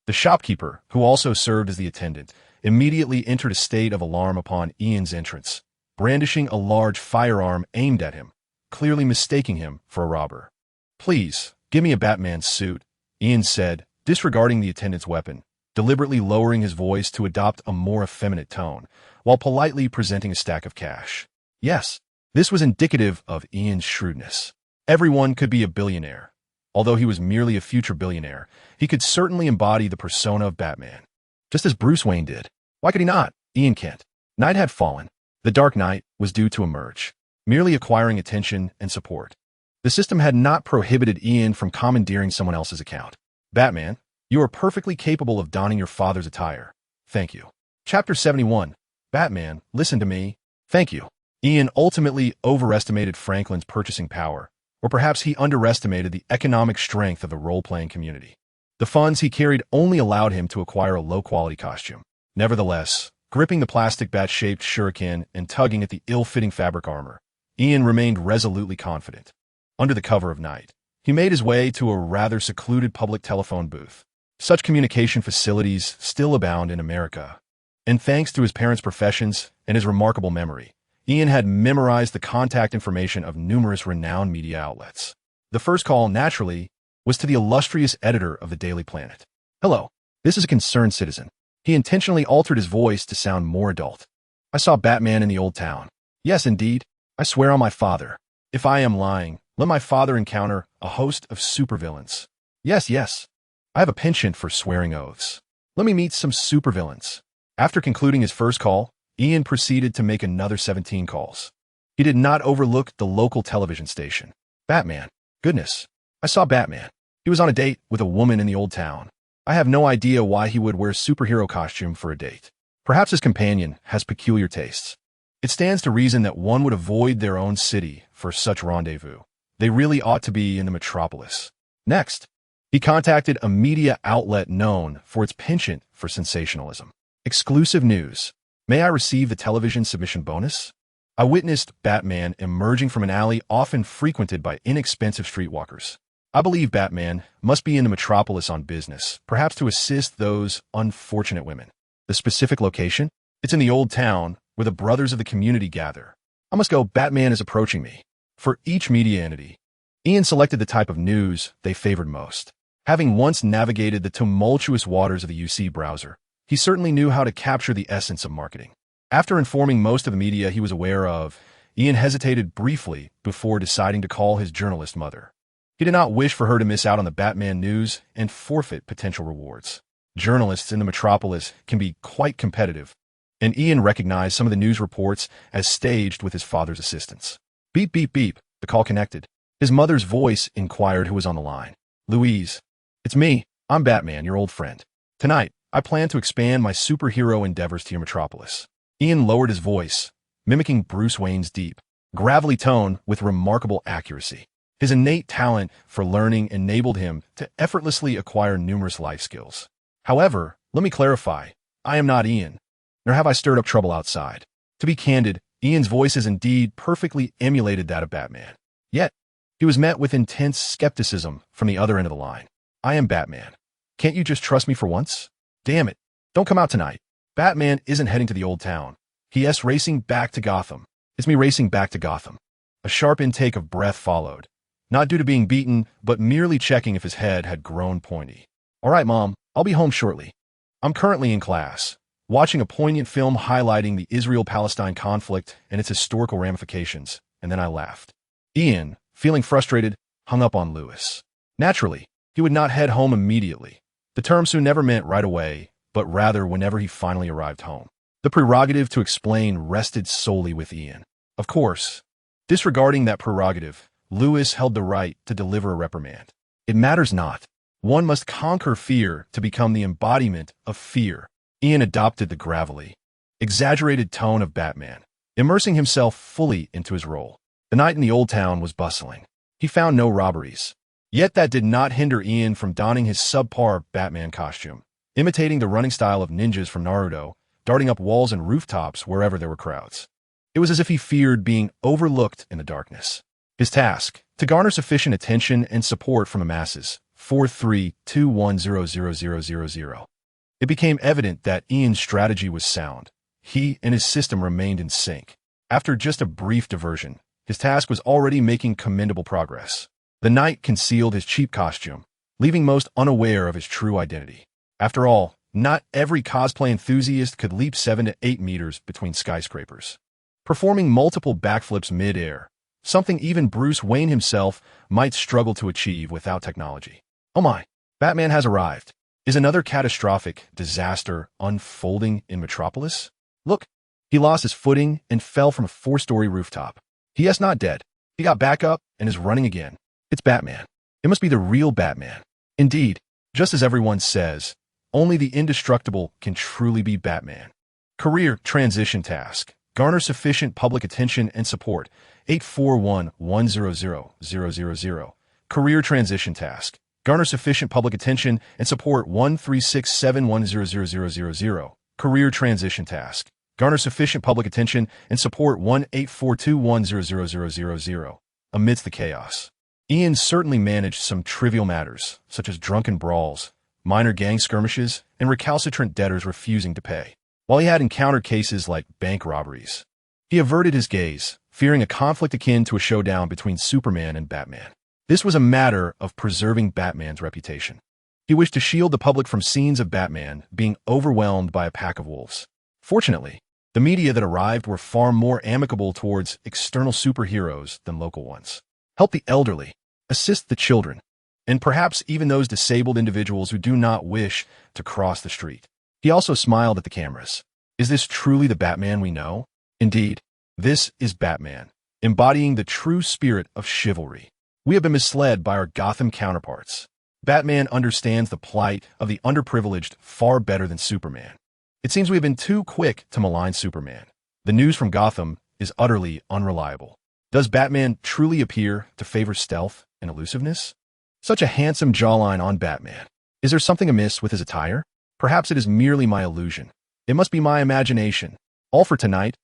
The shopkeeper, who also served as the attendant, immediately entered a state of alarm upon Ian's entrance, brandishing a large firearm aimed at him, clearly mistaking him for a robber. Please, give me a Batman suit, Ian said, disregarding the attendant's weapon, deliberately lowering his voice to adopt a more effeminate tone, while politely presenting a stack of cash. Yes, this was indicative of Ian's shrewdness. Everyone could be a billionaire. Although he was merely a future billionaire, he could certainly embody the persona of Batman. Just as Bruce Wayne did. Why could he not? Ian can't. Night had fallen. The Dark Knight was due to emerge, merely acquiring attention and support. The system had not prohibited Ian from commandeering someone else's account. Batman, you are perfectly capable of donning your father's attire. Thank you. Chapter 71. Batman, listen to me. Thank you. Ian ultimately overestimated Franklin's purchasing power, or perhaps he underestimated the economic strength of the role-playing community. The funds he carried only allowed him to acquire a low-quality costume. Nevertheless, gripping the plastic bat-shaped shuriken and tugging at the ill-fitting fabric armor, Ian remained resolutely confident. Under the cover of night, he made his way to a rather secluded public telephone booth. Such communication facilities still abound in America. And thanks to his parents' professions and his remarkable memory, Ian had memorized the contact information of numerous renowned media outlets. The first call, naturally, was to the illustrious editor of the Daily Planet. Hello, this is a concerned citizen. He intentionally altered his voice to sound more adult. I saw Batman in the old town. Yes, indeed. I swear on my father. If I am lying, let my father encounter a host of supervillains. Yes. I have a penchant for swearing oaths. Let me meet some supervillains. After concluding his first call, Ian proceeded to make another 17 calls. He did not overlook the local television station. Batman. Goodness. I saw Batman. He was on a date with a woman in the old town. I have no idea why he would wear superhero costume for a date. Perhaps his companion has peculiar tastes. It stands to reason that one would avoid their own city for such rendezvous. They really ought to be in the metropolis. Next, he contacted a media outlet known for its penchant for sensationalism. Exclusive news. May I receive the television submission bonus? I witnessed Batman emerging from an alley often frequented by inexpensive streetwalkers. I believe Batman must be in the metropolis on business, perhaps to assist those unfortunate women. The specific location? It's in the old town where the brothers of the community gather. I must go. Batman is approaching me. For each media entity, Ian selected the type of news they favored most. Having once navigated the tumultuous waters of the UC browser, he certainly knew how to capture the essence of marketing. After informing most of the media he was aware of, Ian hesitated briefly before deciding to call his journalist mother. He did not wish for her to miss out on the Batman news and forfeit potential rewards. Journalists in the metropolis can be quite competitive, and Ian recognized some of the news reports as staged with his father's assistance. Beep, beep, beep. The call connected. His mother's voice inquired who was on the line. Louise. It's me. I'm Batman, your old friend. Tonight, I plan to expand my superhero endeavors to your metropolis. Ian lowered his voice, mimicking Bruce Wayne's deep, gravelly tone with remarkable accuracy. His innate talent for learning enabled him to effortlessly acquire numerous life skills. However, let me clarify, I am not Ian, nor have I stirred up trouble outside. To be candid, Ian's voice is indeed perfectly emulated that of Batman. Yet, he was met with intense skepticism from the other end of the line. I am Batman. Can't you just trust me for once? Damn it. Don't come out tonight. Batman isn't heading to the old town. He.s. racing back to Gotham. It's me racing back to Gotham. A sharp intake of breath followed. Not due to being beaten, but merely checking if his head had grown pointy. All right, Mom. I'll be home shortly. I'm currently in class, watching a poignant film highlighting the Israel-Palestine conflict and its historical ramifications, and then I laughed. Ian, feeling frustrated, hung up on Lewis. Naturally, he would not head home immediately. The term soon never meant right away, but rather whenever he finally arrived home. The prerogative to explain rested solely with Ian. Of course, disregarding that prerogative, Lewis held the right to deliver a reprimand. It matters not. One must conquer fear to become the embodiment of fear. Ian adopted the gravelly, exaggerated tone of Batman, immersing himself fully into his role. The night in the old town was bustling. He found no robberies. Yet that did not hinder Ian from donning his subpar Batman costume, imitating the running style of ninjas from Naruto, darting up walls and rooftops wherever there were crowds. It was as if he feared being overlooked in the darkness. His task, to garner sufficient attention and support from the masses, 432100000. It became evident that Ian's strategy was sound. He and his system remained in sync. After just a brief diversion, his task was already making commendable progress. The knight concealed his cheap costume, leaving most unaware of his true identity. After all, not every cosplay enthusiast could leap 7 to 8 meters between skyscrapers, performing multiple backflips mid-air, something even Bruce Wayne himself might struggle to achieve without technology. Oh my, Batman has arrived. Is another catastrophic disaster unfolding in Metropolis? Look, he lost his footing and fell from a 4-story rooftop. He is not dead. He got back up and is running again. It's Batman. It must be the real Batman. Indeed, just as everyone says, only the indestructible can truly be Batman. Career transition task. Garner sufficient public attention and support. 841100000. Career transition task. Garner sufficient public attention and support. 13671000000. Career transition task. Garner sufficient public attention and support. 18421000000. Amidst the chaos, Ian certainly managed some trivial matters, such as drunken brawls, minor gang skirmishes, and recalcitrant debtors refusing to pay. While he had encountered cases like bank robberies, he averted his gaze, fearing a conflict akin to a showdown between Superman and Batman. This was a matter of preserving Batman's reputation. He wished to shield the public from scenes of Batman being overwhelmed by a pack of wolves. Fortunately, the media that arrived were far more amicable towards external superheroes than local ones. Help the elderly, assist the children, and perhaps even those disabled individuals who do not wish to cross the street. He also smiled at the cameras. Is this truly the Batman we know? Indeed, this is Batman, embodying the true spirit of chivalry. We have been misled by our Gotham counterparts. Batman understands the plight of the underprivileged far better than Superman. It seems we have been too quick to malign Superman. The news from Gotham is utterly unreliable. Does Batman truly appear to favor stealth and elusiveness? Such a handsome jawline on Batman. Is there something amiss with his attire? Perhaps it is merely my illusion. It must be my imagination. All for tonight's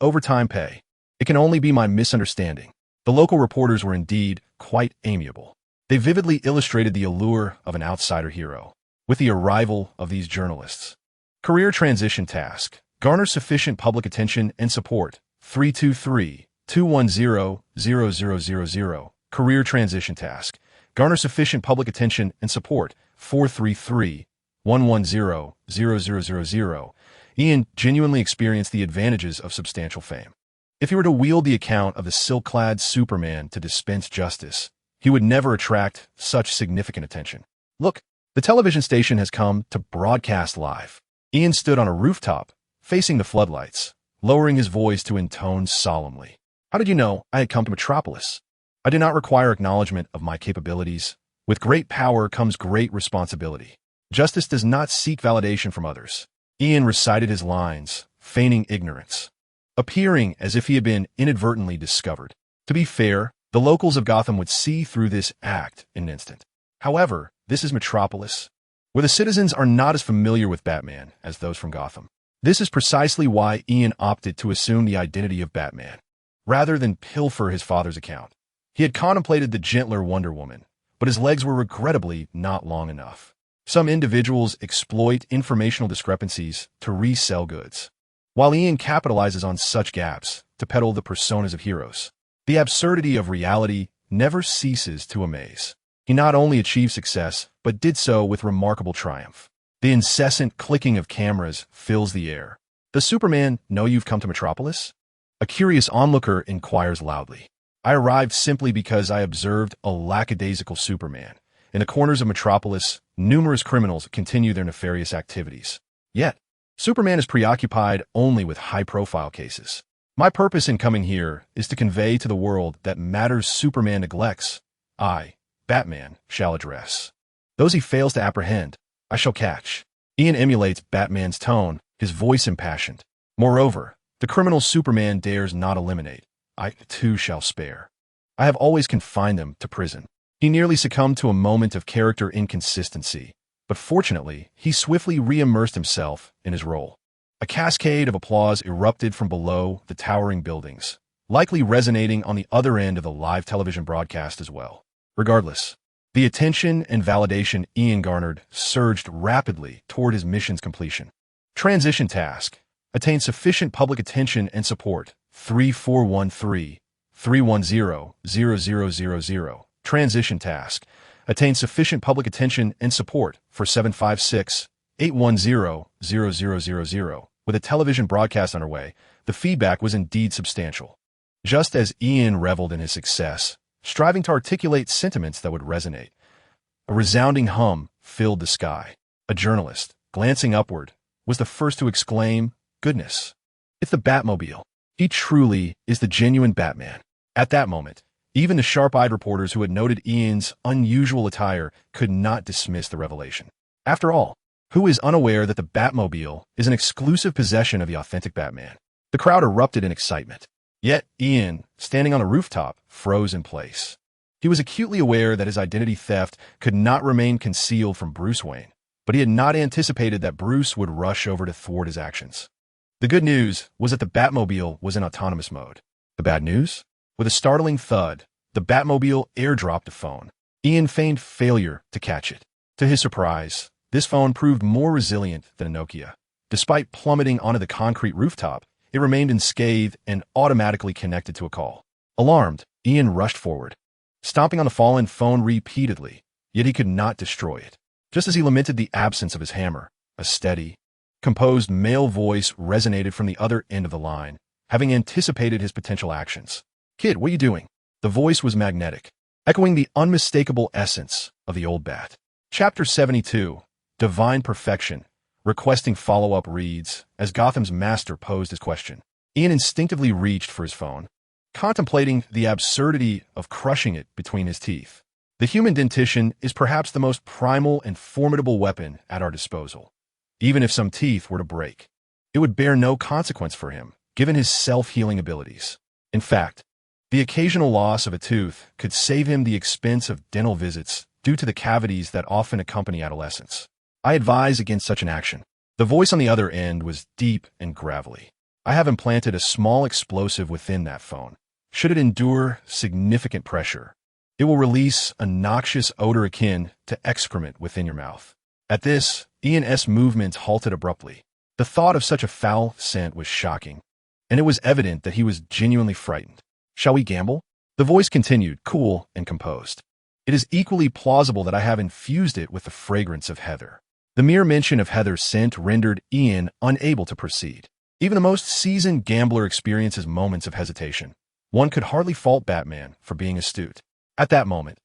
overtime pay. It can only be my misunderstanding. The local reporters were indeed quite amiable. They vividly illustrated the allure of an outsider hero. With the arrival of these journalists, career transition task, garner sufficient public attention and support. 323-210-0000. Career transition task, garner sufficient public attention and support. 433-110-0000. Ian genuinely experienced the advantages of substantial fame. If he were to wield the account of the silk-clad Superman to dispense justice, he would never attract such significant attention. Look, the television station has come to broadcast live. Ian stood on a rooftop, facing the floodlights, lowering his voice to intone solemnly. How did you know I had come to Metropolis? I do not require acknowledgement of my capabilities. With great power comes great responsibility. Justice does not seek validation from others. Ian recited his lines, feigning ignorance, appearing as if he had been inadvertently discovered. To be fair, the locals of Gotham would see through this act in an instant. However, this is Metropolis, where the citizens are not as familiar with Batman as those from Gotham. This is precisely why Ian opted to assume the identity of Batman, rather than pilfer his father's account. He had contemplated the gentler Wonder Woman, but his legs were regrettably not long enough. Some individuals exploit informational discrepancies to resell goods, while Ian capitalizes on such gaps to peddle the personas of heroes. The absurdity of reality never ceases to amaze. He not only achieved success, but did so with remarkable triumph. The incessant clicking of cameras fills the air. Does Superman know you've come to Metropolis? A curious onlooker inquires loudly. I arrived simply because I observed a lackadaisical Superman. In the corners of Metropolis, numerous criminals continue their nefarious activities. Yet, Superman is preoccupied only with high-profile cases. My purpose in coming here is to convey to the world that matters Superman neglects, I, Batman, shall address. Those he fails to apprehend, I shall catch. Ian emulates Batman's tone, his voice impassioned. Moreover, the criminal Superman dares not eliminate, I too shall spare. I have always confined them to prison. He nearly succumbed to a moment of character inconsistency, but fortunately, he swiftly re-immersed himself in his role. A cascade of applause erupted from below the towering buildings, likely resonating on the other end of the live television broadcast as well. Regardless, the attention and validation Ian garnered surged rapidly toward his mission's completion. Transition task. Attain sufficient public attention and support. 3413-310-0000. Transition task. Attain sufficient public attention and support for 756-810-0000. With a television broadcast underway, the feedback was indeed substantial. Just as Ian reveled in his success, striving to articulate sentiments that would resonate, a resounding hum filled the sky. A journalist, glancing upward, was the first to exclaim, "Goodness! It's the Batmobile. He truly is the genuine Batman." At that moment, even the sharp-eyed reporters who had noted Ian's unusual attire could not dismiss the revelation. After all, who is unaware that the Batmobile is an exclusive possession of the authentic Batman? The crowd erupted in excitement. Yet Ian, standing on a rooftop, froze in place. He was acutely aware that his identity theft could not remain concealed from Bruce Wayne, but he had not anticipated that Bruce would rush over to thwart his actions. The good news was that the Batmobile was in autonomous mode. The bad news? With a startling thud, the Batmobile airdropped a phone. Ian feigned failure to catch it. To his surprise, this phone proved more resilient than a Nokia. Despite plummeting onto the concrete rooftop, it remained unscathed and automatically connected to a call. Alarmed, Ian rushed forward, stomping on the fallen phone repeatedly, yet he could not destroy it. Just as he lamented the absence of his hammer, a steady, composed male voice resonated from the other end of the line, having anticipated his potential actions. "Kid, what are you doing?" The voice was magnetic, echoing the unmistakable essence of the old Bat. Chapter 72, Divine Perfection, requesting follow-up reads, as Gotham's master posed his question. Ian instinctively reached for his phone, contemplating the absurdity of crushing it between his teeth. The human dentition is perhaps the most primal and formidable weapon at our disposal. Even if some teeth were to break, it would bear no consequence for him, given his self-healing abilities. In fact, the occasional loss of a tooth could save him the expense of dental visits due to the cavities that often accompany adolescence. I advise against such an action. The voice on the other end was deep and gravelly. I have implanted a small explosive within that phone. Should it endure significant pressure, it will release a noxious odor akin to excrement within your mouth. At this, Ian's movements halted abruptly. The thought of such a foul scent was shocking, and it was evident that he was genuinely frightened. Shall we gamble? The voice continued, cool and composed. It is equally plausible that I have infused it with the fragrance of heather. The mere mention of heather's scent rendered Ian unable to proceed. Even the most seasoned gambler experiences moments of hesitation. One could hardly fault Batman for being astute. At that moment,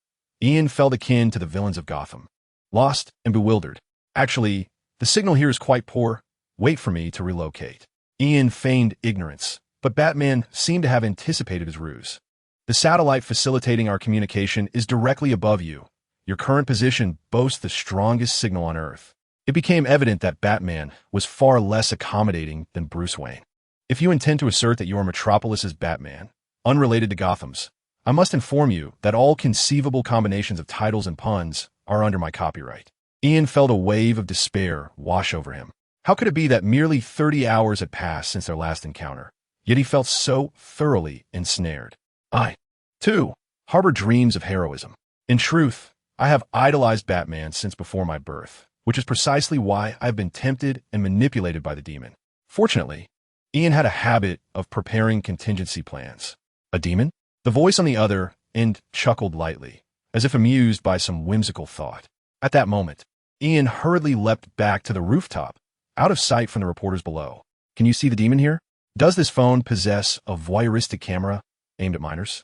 Ian felt akin to the villains of Gotham. Lost and bewildered. Actually, the signal here is quite poor. Wait for me to relocate. Ian feigned ignorance, but Batman seemed to have anticipated his ruse. The satellite facilitating our communication is directly above you. Your current position boasts the strongest signal on Earth. It became evident that Batman was far less accommodating than Bruce Wayne. If you intend to assert that you are Metropolis's Batman, unrelated to Gotham's, I must inform you that all conceivable combinations of titles and puns are under my copyright. Ian felt a wave of despair wash over him. How could it be that merely 30 hours had passed since their last encounter, yet he felt so thoroughly ensnared? I, too, harbor dreams of heroism. In truth, I have idolized Batman since before my birth, which is precisely why I have been tempted and manipulated by the demon. Fortunately, Ian had a habit of preparing contingency plans. A demon? The voice on the other end chuckled lightly, as if amused by some whimsical thought. At that moment, Ian hurriedly leapt back to the rooftop, out of sight from the reporters below. Can you see the demon here? Does this phone possess a voyeuristic camera aimed at minors?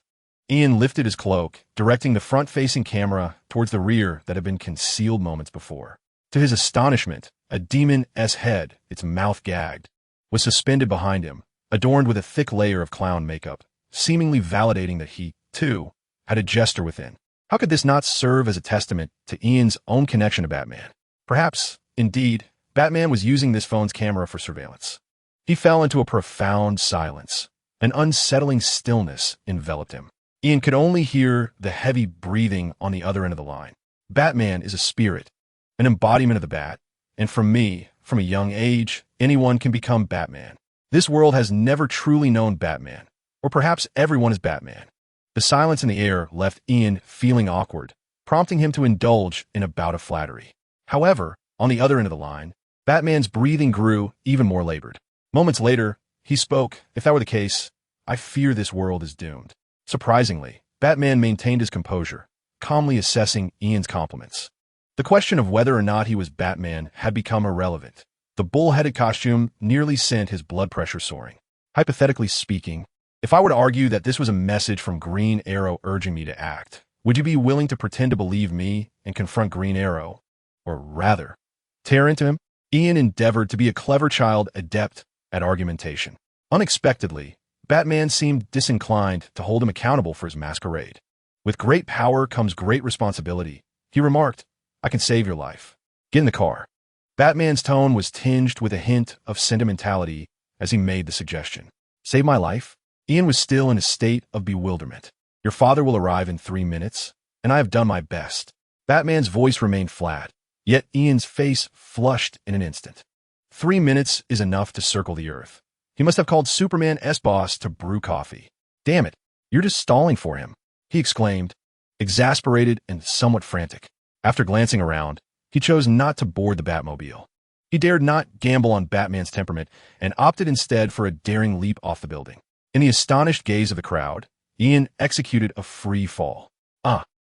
Ian lifted his cloak, directing the front-facing camera towards the rear that had been concealed moments before. To his astonishment, a demon's head, its mouth gagged, was suspended behind him, adorned with a thick layer of clown makeup, seemingly validating that he, too, had a jester within. How could this not serve as a testament to Ian's own connection to Batman? Perhaps, indeed, Batman was using this phone's camera for surveillance. He fell into a profound silence. An unsettling stillness enveloped him. Ian could only hear the heavy breathing on the other end of the line. Batman is a spirit, an embodiment of the Bat, and from a young age, anyone can become Batman. This world has never truly known Batman, or perhaps everyone is Batman. The silence in the air left Ian feeling awkward, prompting him to indulge in a bout of flattery. However, on the other end of the line, Batman's breathing grew even more labored. Moments later, he spoke. If that were the case, I fear this world is doomed. Surprisingly, Batman maintained his composure, calmly assessing Ian's compliments. The question of whether or not he was Batman had become irrelevant. The bull-headed costume nearly sent his blood pressure soaring. Hypothetically speaking, if I were to argue that this was a message from Green Arrow urging me to act, would you be willing to pretend to believe me and confront Green Arrow? Or rather, tear into him? Ian endeavored to be a clever child adept at argumentation. Unexpectedly, Batman seemed disinclined to hold him accountable for his masquerade. With great power comes great responsibility, he remarked. I can save your life. Get in the car. Batman's tone was tinged with a hint of sentimentality as he made the suggestion. Save my life? Ian was still in a state of bewilderment. Your father will arrive in 3 minutes, and I have done my best. Batman's voice remained flat, yet Ian's face flushed in an instant. 3 minutes is enough to circle the Earth. He must have called Superman's boss to brew coffee. Damn it, you're just stalling for him, he exclaimed, exasperated and somewhat frantic. After glancing around, he chose not to board the Batmobile. He dared not gamble on Batman's temperament and opted instead for a daring leap off the building. In the astonished gaze of the crowd, Ian executed a free fall.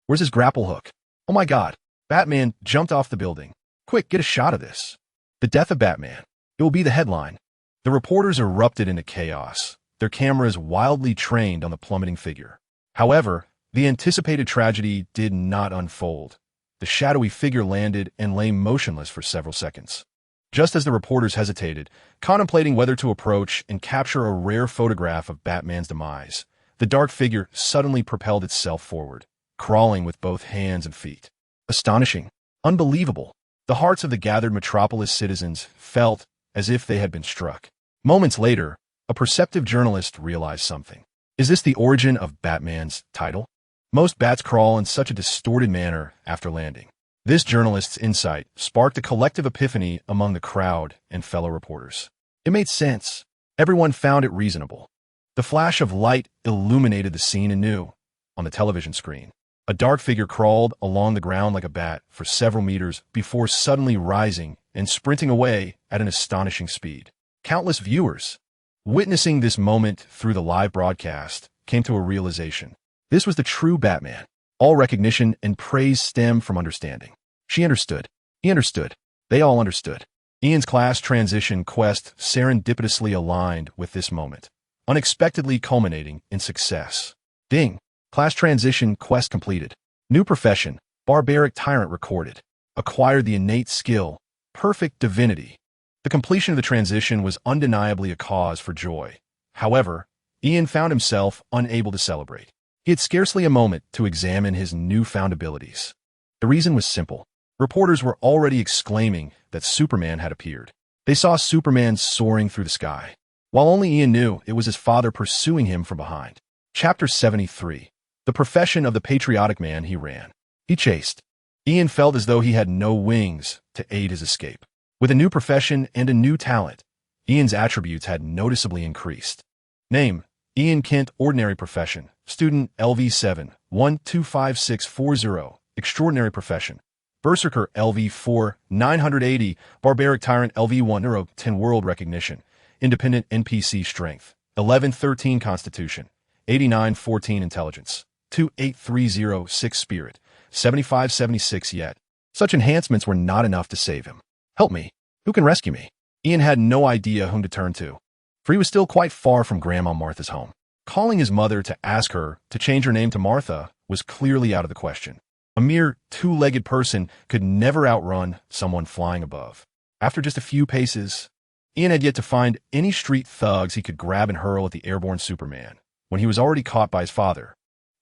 Where's his grapple hook? Oh my God, Batman jumped off the building. Quick, get a shot of this. The death of Batman. It will be the headline. The reporters erupted into chaos, their cameras wildly trained on the plummeting figure. However, the anticipated tragedy did not unfold. The shadowy figure landed and lay motionless for several seconds. Just as the reporters hesitated, contemplating whether to approach and capture a rare photograph of Batman's demise, the dark figure suddenly propelled itself forward, crawling with both hands and feet. Astonishing. Unbelievable. The hearts of the gathered Metropolis citizens felt as if they had been struck. Moments later, a perceptive journalist realized something. Is this the origin of Batman's title? Most bats crawl in such a distorted manner after landing. This journalist's insight sparked a collective epiphany among the crowd and fellow reporters. It made sense. Everyone found it reasonable. The flash of light illuminated the scene anew. On the television screen, a dark figure crawled along the ground like a bat for several meters before suddenly rising and sprinting away at an astonishing speed. Countless viewers, witnessing this moment through the live broadcast, came to a realization. This was the true Batman. All recognition and praise stem from understanding. She understood. He understood. They all understood. Ian's class transition quest serendipitously aligned with this moment, unexpectedly culminating in success. Ding! Class transition quest completed. New profession, barbaric tyrant recorded. Acquired the innate skill, perfect divinity. The completion of the transition was undeniably a cause for joy. However, Ian found himself unable to celebrate. He had scarcely a moment to examine his newfound abilities. The reason was simple. Reporters were already exclaiming that Superman had appeared. They saw Superman soaring through the sky, while only Ian knew it was his father pursuing him from behind. Chapter 73. The profession of the patriotic man he ran. He chased. Ian felt as though he had no wings to aid his escape. With a new profession and a new talent, Ian's attributes had noticeably increased. Name: Ian Kent. Ordinary profession, student, LV7, 125640. Extraordinary profession, Berserker, LV4, 980. Barbaric Tyrant, LV1, Neuro, 10. World recognition, independent NPC strength, 1113. Constitution, 8914. Intelligence, 28306. Spirit, 7576. Yet, such enhancements were not enough to save him. Help me. Who can rescue me? Ian had no idea whom to turn to, for he was still quite far from Grandma Martha's home. Calling his mother to ask her to change her name to Martha was clearly out of the question. A mere two-legged person could never outrun someone flying above. After just a few paces, Ian had yet to find any street thugs he could grab and hurl at the airborne Superman, when he was already caught by his father,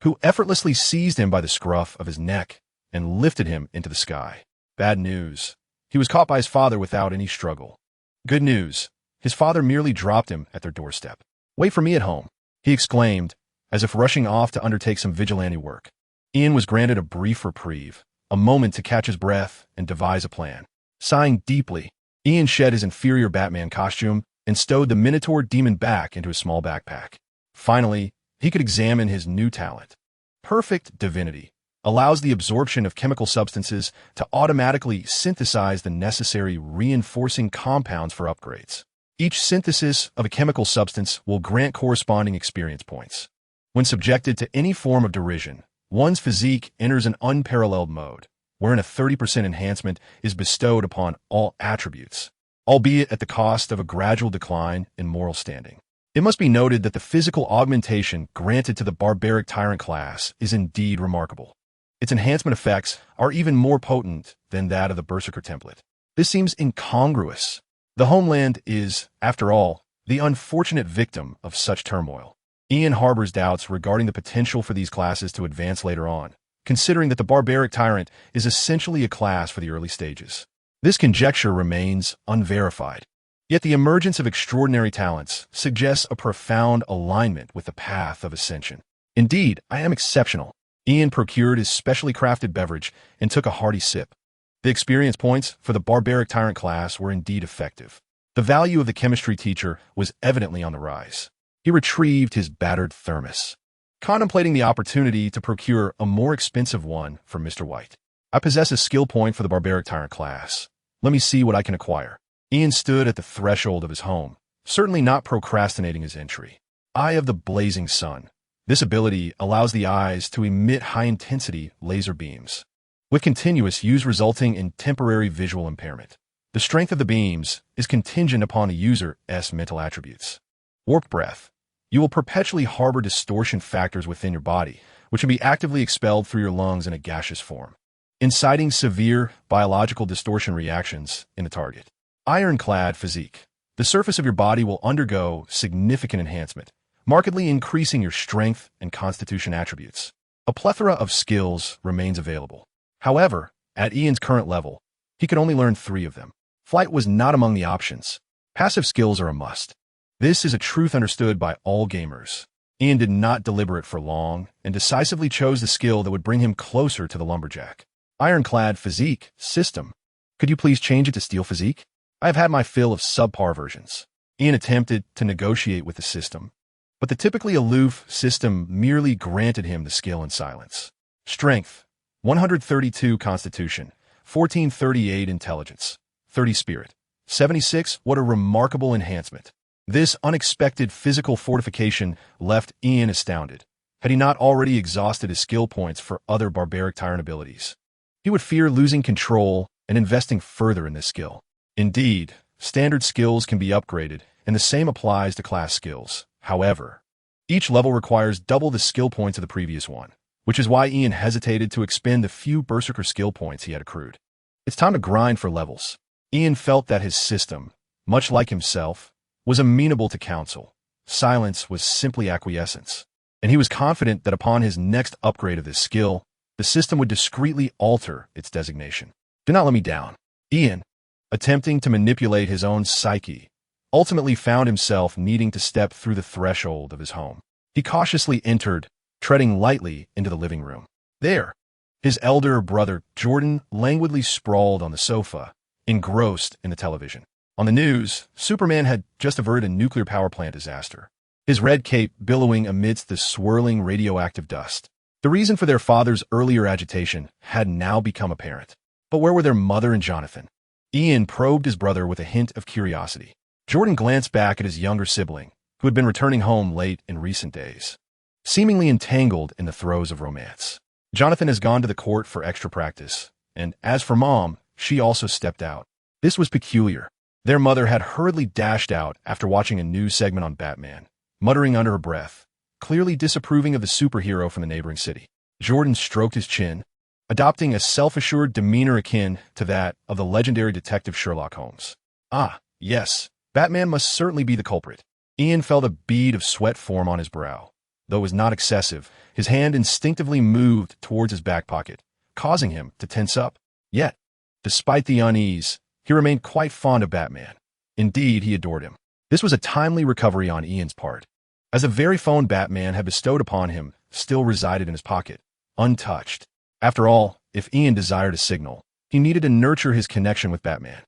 who effortlessly seized him by the scruff of his neck and lifted him into the sky. Bad news. He was caught by his father without any struggle. Good news. His father merely dropped him at their doorstep. "Wait for me at home," he exclaimed, as if rushing off to undertake some vigilante work. Ian was granted a brief reprieve, a moment to catch his breath and devise a plan. Sighing deeply, Ian shed his inferior Batman costume and stowed the Minotaur demon back into his small backpack. Finally, he could examine his new talent. Perfect divinity allows the absorption of chemical substances to automatically synthesize the necessary reinforcing compounds for upgrades. Each synthesis of a chemical substance will grant corresponding experience points. When subjected to any form of derision, one's physique enters an unparalleled mode, wherein a 30% enhancement is bestowed upon all attributes, albeit at the cost of a gradual decline in moral standing. It must be noted that the physical augmentation granted to the barbaric tyrant class is indeed remarkable. Its enhancement effects are even more potent than that of the Berserker template. This seems incongruous. The homeland is, after all, the unfortunate victim of such turmoil. Ian harbors doubts regarding the potential for these classes to advance later on, considering that the barbaric tyrant is essentially a class for the early stages. This conjecture remains unverified. Yet the emergence of extraordinary talents suggests a profound alignment with the path of ascension. Indeed, I am exceptional. Ian procured his specially crafted beverage and took a hearty sip. The experience points for the barbaric tyrant class were indeed effective. The value of the chemistry teacher was evidently on the rise. He retrieved his battered thermos, contemplating the opportunity to procure a more expensive one for Mr. White. I possess a skill point for the barbaric tyrant class. Let me see what I can acquire. Ian stood at the threshold of his home, certainly not procrastinating his entry. Eye of the Blazing Sun. This ability allows the eyes to emit high-intensity laser beams, with continuous use resulting in temporary visual impairment. The strength of the beams is contingent upon the user's mental attributes. Warped breath. You will perpetually harbor distortion factors within your body, which can be actively expelled through your lungs in a gaseous form, inciting severe biological distortion reactions in the target. Ironclad physique. The surface of your body will undergo significant enhancement, markedly increasing your strength and constitution attributes. A plethora of skills remains available. However, at Ian's current level, he could only learn 3 of them. Flight was not among the options. Passive skills are a must. This is a truth understood by all gamers. Ian did not deliberate for long and decisively chose the skill that would bring him closer to the lumberjack. Ironclad physique system. Could you please change it to steel physique? I have had my fill of subpar versions. Ian attempted to negotiate with the system, but the typically aloof system merely granted him the skill in silence. Strength, 132 Constitution, 1438 Intelligence, 30 Spirit, 76. What a remarkable enhancement. This unexpected physical fortification left Ian astounded. Had he not already exhausted his skill points for other barbaric tyrant abilities? He would fear losing control and investing further in this skill. Indeed, standard skills can be upgraded, and the same applies to class skills. However, each level requires double the skill points of the previous one, which is why Ian hesitated to expend the few berserker skill points he had accrued. It's time to grind for levels. Ian felt that his system, much like himself, was amenable to counsel. Silence was simply acquiescence, and he was confident that upon his next upgrade of this skill, the system would discreetly alter its designation. Do not let me down. Ian, attempting to manipulate his own psyche, ultimately found himself needing to step through the threshold of his home. He cautiously entered, treading lightly into the living room. There, his elder brother, Jordan, languidly sprawled on the sofa, engrossed in the television. On the news, Superman had just averted a nuclear power plant disaster, his red cape billowing amidst the swirling radioactive dust. The reason for their father's earlier agitation had now become apparent. But where were their mother and Jonathan? Ian probed his brother with a hint of curiosity. Jordan glanced back at his younger sibling, who had been returning home late in recent days, seemingly entangled in the throes of romance. Jonathan has gone to the court for extra practice, and as for Mom, she also stepped out. This was peculiar. Their mother had hurriedly dashed out after watching a news segment on Batman, muttering under her breath, clearly disapproving of the superhero from the neighboring city. Jordan stroked his chin, adopting a self-assured demeanor akin to that of the legendary detective Sherlock Holmes. Ah, yes, Batman must certainly be the culprit. Ian felt a bead of sweat form on his brow. Though it was not excessive, his hand instinctively moved towards his back pocket, causing him to tense up. Yet, despite the unease, he remained quite fond of Batman. Indeed, he adored him. This was a timely recovery on Ian's part, as the very phone Batman had bestowed upon him still resided in his pocket, untouched. After all, if Ian desired a signal, he needed to nurture his connection with Batman.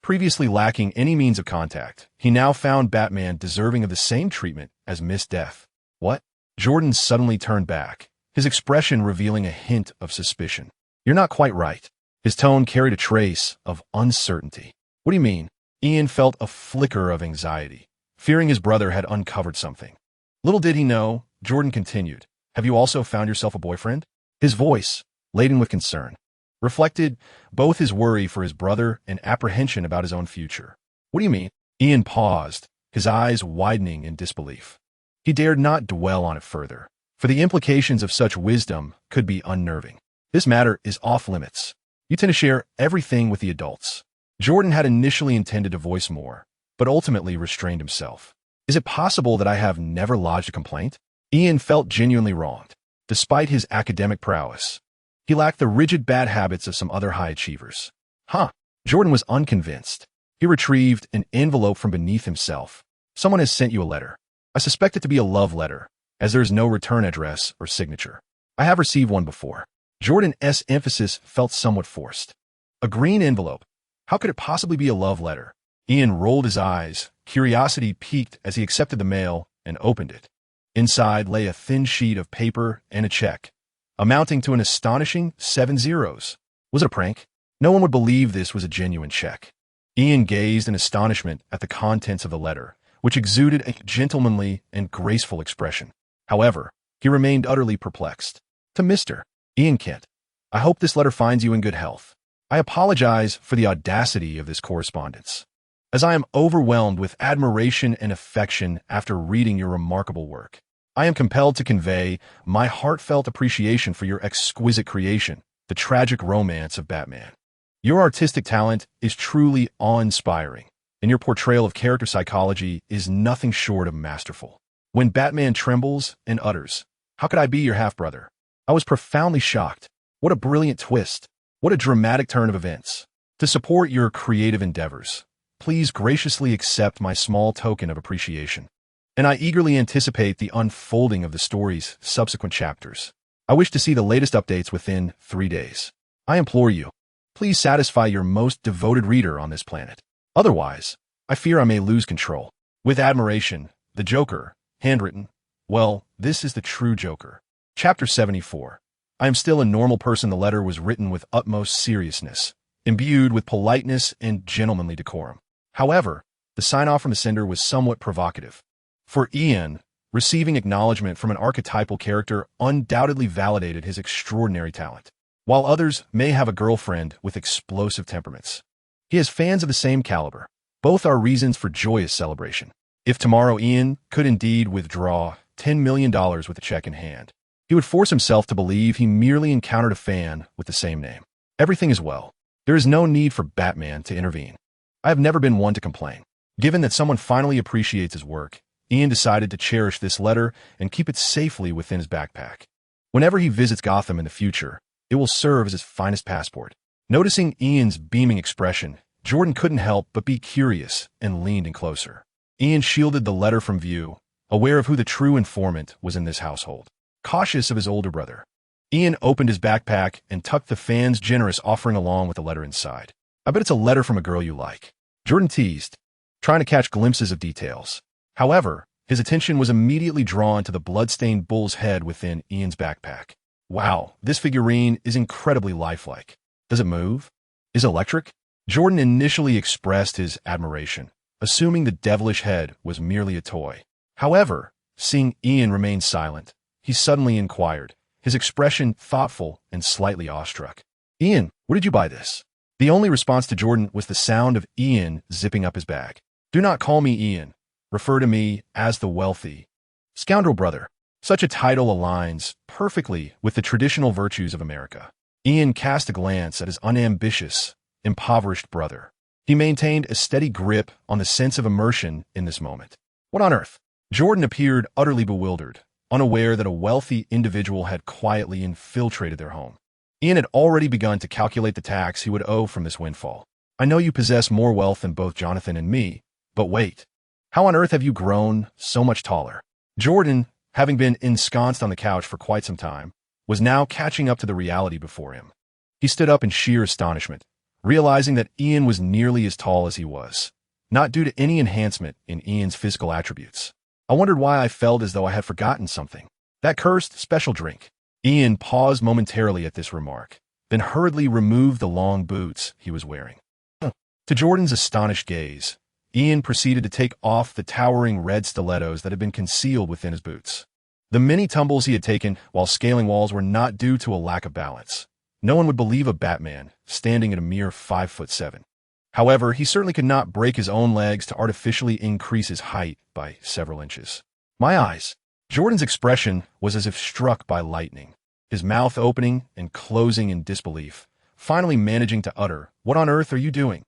Previously lacking any means of contact, he now found Batman deserving of the same treatment as Miss Death. What? Jordan suddenly turned back, his expression revealing a hint of suspicion. You're not quite right. His tone carried a trace of uncertainty. What do you mean? Ian felt a flicker of anxiety, fearing his brother had uncovered something. Little did he know, Jordan continued, have you also found yourself a boyfriend? His voice, laden with concern, reflected both his worry for his brother and apprehension about his own future. What do you mean? Ian paused, his eyes widening in disbelief. He dared not dwell on it further, for the implications of such wisdom could be unnerving. This matter is off limits. You tend to share everything with the adults. Jordan had initially intended to voice more, but ultimately restrained himself. Is it possible that I have never lodged a complaint? Ian felt genuinely wronged. Despite his academic prowess, he lacked the rigid bad habits of some other high achievers. Jordan was unconvinced. He retrieved an envelope from beneath himself. Someone has sent you a letter. I suspect it to be a love letter, as there is no return address or signature. I have received one before. Jordan's emphasis felt somewhat forced. A green envelope. How could it possibly be a love letter? Ian rolled his eyes, curiosity piqued as he accepted the mail and opened it. Inside lay a thin sheet of paper and a check, amounting to an astonishing 7 zeros. Was it a prank? No one would believe this was a genuine check. Ian gazed in astonishment at the contents of the letter, which exuded a gentlemanly and graceful expression. However, he remained utterly perplexed. To Mr. Ian Kent, I hope this letter finds you in good health. I apologize for the audacity of this correspondence, as I am overwhelmed with admiration and affection after reading your remarkable work. I am compelled to convey my heartfelt appreciation for your exquisite creation, the tragic romance of Batman. Your artistic talent is truly awe-inspiring, and your portrayal of character psychology is nothing short of masterful. When Batman trembles and utters, "How could I be your half-brother?" I was profoundly shocked. What a brilliant twist. What a dramatic turn of events. To support your creative endeavors, please graciously accept my small token of appreciation. And I eagerly anticipate the unfolding of the story's subsequent chapters. I wish to see the latest updates within 3 days. I implore you, please satisfy your most devoted reader on this planet. Otherwise, I fear I may lose control. With admiration, the Joker, handwritten. Well, this is the true Joker. Chapter 74. I am still a normal person. The letter was written with utmost seriousness, imbued with politeness and gentlemanly decorum. However, the sign-off from the sender was somewhat provocative. For Ian, receiving acknowledgement from an archetypal character undoubtedly validated his extraordinary talent. While others may have a girlfriend with explosive temperaments, he has fans of the same caliber. Both are reasons for joyous celebration. If tomorrow Ian could indeed withdraw $10 million with a check in hand, he would force himself to believe he merely encountered a fan with the same name. Everything is well. There is no need for Batman to intervene. I have never been one to complain. Given that someone finally appreciates his work, Ian decided to cherish this letter and keep it safely within his backpack. Whenever he visits Gotham in the future, it will serve as his finest passport. Noticing Ian's beaming expression, Jordan couldn't help but be curious and leaned in closer. Ian shielded the letter from view, aware of who the true informant was in this household. Cautious of his older brother, Ian opened his backpack and tucked the fan's generous offering along with the letter inside. I bet it's a letter from a girl you like, Jordan teased, trying to catch glimpses of details. However, his attention was immediately drawn to the blood-stained bull's head within Ian's backpack. Wow, this figurine is incredibly lifelike. Does it move? Is it electric? Jordan initially expressed his admiration, assuming the devilish head was merely a toy. However, seeing Ian remain silent, he suddenly inquired, his expression thoughtful and slightly awestruck. Ian, where did you buy this? The only response to Jordan was the sound of Ian zipping up his bag. Do not call me Ian. Refer to me as the wealthy scoundrel brother. Such a title aligns perfectly with the traditional virtues of America. Ian cast a glance at his unambitious, impoverished brother. He maintained a steady grip on the sense of immersion in this moment. What on earth? Jordan appeared utterly bewildered, unaware that a wealthy individual had quietly infiltrated their home. Ian had already begun to calculate the tax he would owe from this windfall. I know you possess more wealth than both Jonathan and me, but wait. How on earth have you grown so much taller? Jordan, having been ensconced on the couch for quite some time, was now catching up to the reality before him. He stood up in sheer astonishment, realizing that Ian was nearly as tall as he was, not due to any enhancement in Ian's physical attributes. I wondered why I felt as though I had forgotten something. That cursed special drink. Ian paused momentarily at this remark, then hurriedly removed the long boots he was wearing. To Jordan's astonished gaze, Ian proceeded to take off the towering red stilettos that had been concealed within his boots. The many tumbles he had taken while scaling walls were not due to a lack of balance. No one would believe a Batman standing at a mere 5'7". However, he certainly could not break his own legs to artificially increase his height by several inches. My eyes. Jordan's expression was as if struck by lightning, his mouth opening and closing in disbelief, finally managing to utter, "What on earth are you doing?"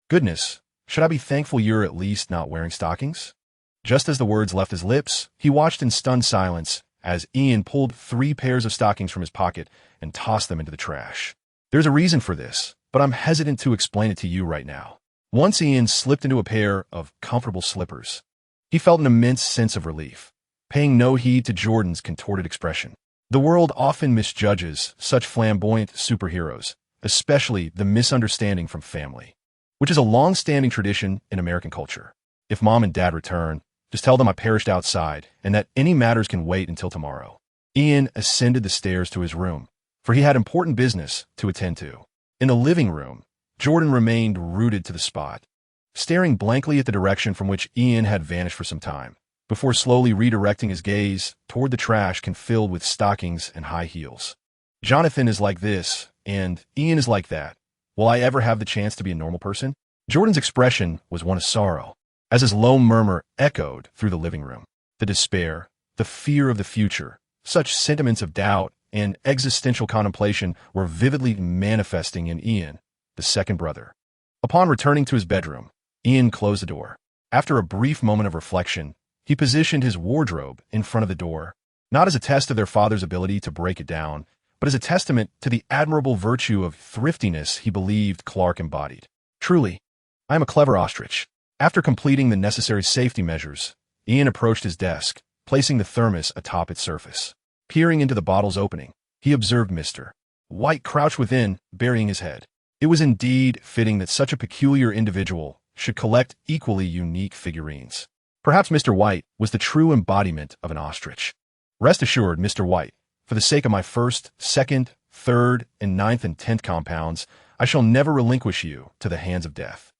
Goodness, should I be thankful you're at least not wearing stockings? Just as the words left his lips, he watched in stunned silence as Ian pulled 3 pairs of stockings from his pocket and tossed them into the trash. There's a reason for this, but I'm hesitant to explain it to you right now. Once Ian slipped into a pair of comfortable slippers, he felt an immense sense of relief, paying no heed to Jordan's contorted expression. The world often misjudges such flamboyant superheroes, especially the misunderstanding from family, which is a long-standing tradition in American culture. If Mom and Dad return, just tell them I perished outside and that any matters can wait until tomorrow. Ian ascended the stairs to his room, for he had important business to attend to. In the living room, Jordan remained rooted to the spot, staring blankly at the direction from which Ian had vanished for some time, before slowly redirecting his gaze toward the trash filled with stockings and high heels. Jonathan is like this, and Ian is like that. Will I ever have the chance to be a normal person? Jordan's expression was one of sorrow, as his low murmur echoed through the living room. The despair, the fear of the future, such sentiments of doubt and existential contemplation were vividly manifesting in Ian, the second brother. Upon returning to his bedroom, Ian closed the door. After a brief moment of reflection, he positioned his wardrobe in front of the door, not as a test of their father's ability to break it down, but as a testament to the admirable virtue of thriftiness he believed Clark embodied. Truly, I am a clever ostrich. After completing the necessary safety measures, Ian approached his desk, placing the thermos atop its surface. Peering into the bottle's opening, he observed Mr. White crouched within, burying his head. It was indeed fitting that such a peculiar individual should collect equally unique figurines. Perhaps Mr. White was the true embodiment of an ostrich. Rest assured, Mr. White, for the sake of my first, second, third, and ninth and 10th compounds, I shall never relinquish you to the hands of death.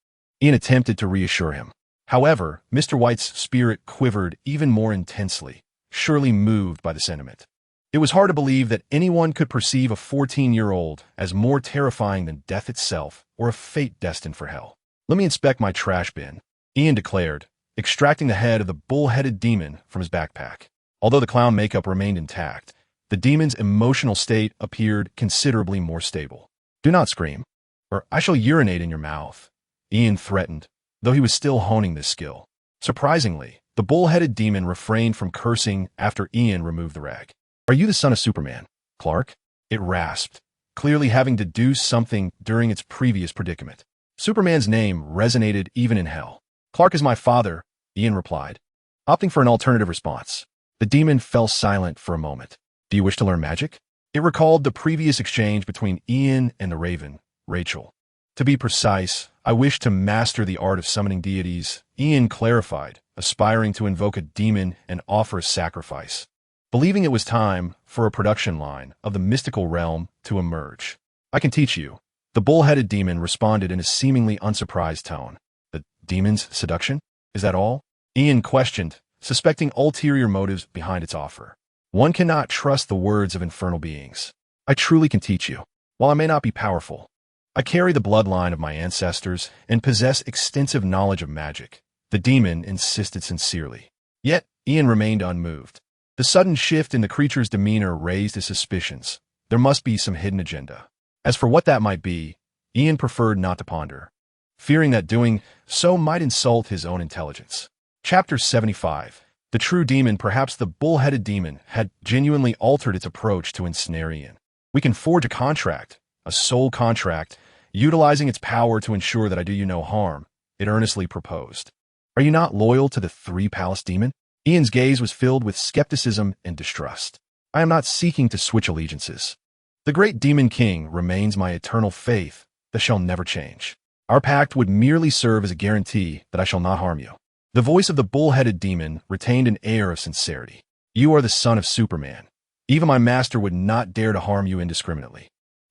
Ian attempted to reassure him. However, Mr. White's spirit quivered even more intensely, surely moved by the sentiment. It was hard to believe that anyone could perceive a 14-year-old as more terrifying than death itself or a fate destined for hell. Let me inspect my trash bin, Ian declared, extracting the head of the bull-headed demon from his backpack. Although the clown makeup remained intact, the demon's emotional state appeared considerably more stable. Do not scream, or I shall urinate in your mouth, Ian threatened, though he was still honing this skill. Surprisingly, the bull-headed demon refrained from cursing after Ian removed the rag. Are you the son of Superman, Clark? It rasped, clearly having deduced something during its previous predicament. Superman's name resonated even in hell. Clark is my father, Ian replied, opting for an alternative response. The demon fell silent for a moment. Do you wish to learn magic? It recalled the previous exchange between Ian and the Raven, Rachel. To be precise, I wish to master the art of summoning deities, Ian clarified, aspiring to invoke a demon and offer a sacrifice, believing it was time for a production line of the mystical realm to emerge. I can teach you, the bull-headed demon responded in a seemingly unsurprised tone. The demon's seduction? Is that all? Ian questioned, suspecting ulterior motives behind its offer. One cannot trust the words of infernal beings. I truly can teach you. While I may not be powerful, I carry the bloodline of my ancestors and possess extensive knowledge of magic, the demon insisted sincerely. Yet, Ian remained unmoved. The sudden shift in the creature's demeanor raised his suspicions. There must be some hidden agenda. As for what that might be, Ian preferred not to ponder, fearing that doing so might insult his own intelligence. Chapter 75. The true demon, perhaps the bull-headed demon, had genuinely altered its approach to ensnare Ian. We can forge a contract, a soul contract, utilizing its power to ensure that I do you no harm, it earnestly proposed. Are you not loyal to the three-palace demon? Ian's gaze was filled with skepticism and distrust. I am not seeking to switch allegiances. The great demon king remains my eternal faith that shall never change. Our pact would merely serve as a guarantee that I shall not harm you. The voice of the bull-headed demon retained an air of sincerity. You are the son of Superman. Even my master would not dare to harm you indiscriminately.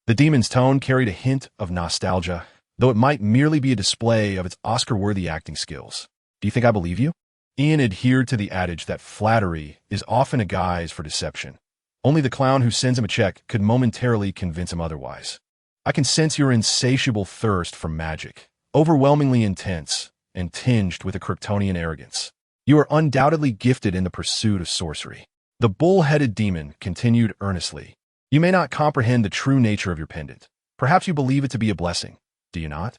The demon's tone carried a hint of nostalgia, though it might merely be a display of its Oscar-worthy acting skills. Do you think I believe you? Ian adhered to the adage that flattery is often a guise for deception. Only the clown who sends him a check could momentarily convince him otherwise. I can sense your insatiable thirst for magic, overwhelmingly intense and tinged with a Kryptonian arrogance. You are undoubtedly gifted in the pursuit of sorcery. The bull-headed demon continued earnestly. You may not comprehend the true nature of your pendant. Perhaps you believe it to be a blessing, do you not?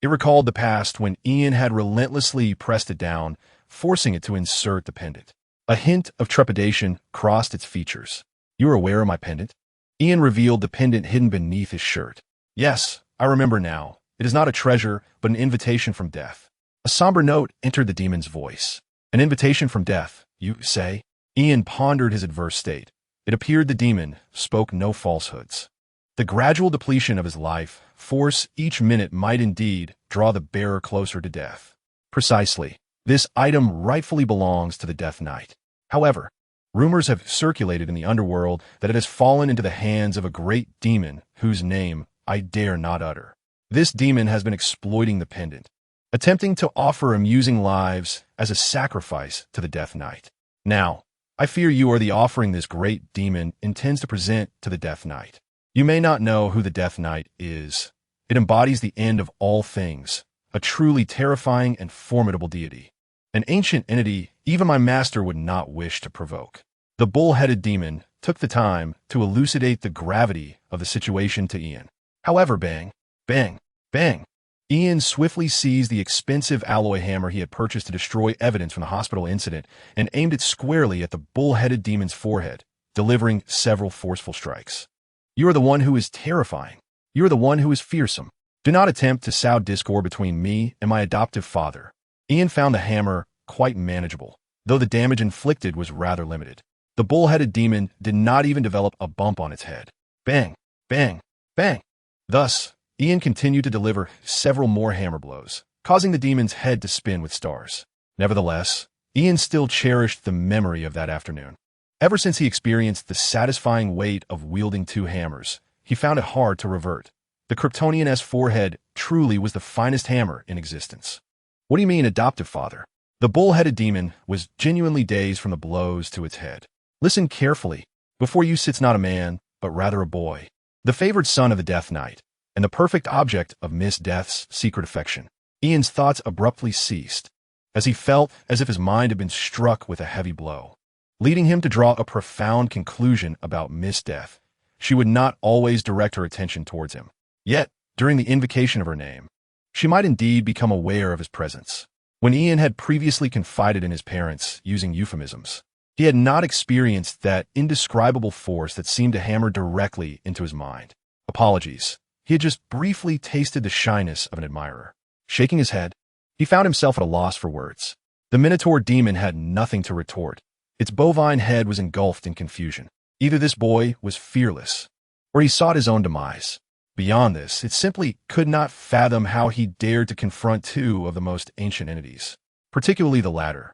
It recalled the past when Ian had relentlessly pressed it down, forcing it to insert the pendant. A hint of trepidation crossed its features. You are aware of my pendant? Ian revealed the pendant hidden beneath his shirt. Yes, I remember now. It is not a treasure, but an invitation from death. A somber note entered the demon's voice. An invitation from death, you say? Ian pondered his adverse state. It appeared the demon spoke no falsehoods. The gradual depletion of his life force each minute might indeed draw the bearer closer to death. Precisely. This item rightfully belongs to the Death Knight. However, rumors have circulated in the underworld that it has fallen into the hands of a great demon whose name I dare not utter. This demon has been exploiting the pendant, attempting to offer amusing lives as a sacrifice to the Death Knight. Now, I fear you are the offering this great demon intends to present to the Death Knight. You may not know who the Death Knight is. It embodies the end of all things, a truly terrifying and formidable deity. An ancient entity even my master would not wish to provoke. The bull-headed demon took the time to elucidate the gravity of the situation to Ian. However, bang, bang, bang. Ian swiftly seized the expensive alloy hammer he had purchased to destroy evidence from the hospital incident and aimed it squarely at the bull-headed demon's forehead, delivering several forceful strikes. You are the one who is terrifying. You are the one who is fearsome. Do not attempt to sow discord between me and my adoptive father. Ian found the hammer quite manageable, though the damage inflicted was rather limited. The bull-headed demon did not even develop a bump on its head. Bang, bang, bang. Thus, Ian continued to deliver several more hammer blows, causing the demon's head to spin with stars. Nevertheless, Ian still cherished the memory of that afternoon. Ever since he experienced the satisfying weight of wielding two hammers, he found it hard to revert. The Kryptonian forehead truly was the finest hammer in existence. What do you mean, adoptive father? The bull-headed demon was genuinely dazed from the blows to its head. Listen carefully. Before you sits not a man, but rather a boy, the favored son of the Death Knight, and the perfect object of Miss Death's secret affection. Ian's thoughts abruptly ceased, as he felt as if his mind had been struck with a heavy blow, leading him to draw a profound conclusion about Miss Death. She would not always direct her attention towards him. Yet, during the invocation of her name, she might indeed become aware of his presence. When Ian had previously confided in his parents using euphemisms, he had not experienced that indescribable force that seemed to hammer directly into his mind. Apologies. He had just briefly tasted the shyness of an admirer. Shaking his head, he found himself at a loss for words. The Minotaur demon had nothing to retort. Its bovine head was engulfed in confusion. Either this boy was fearless, or he sought his own demise. Beyond this, it simply could not fathom how he dared to confront two of the most ancient entities, particularly the latter,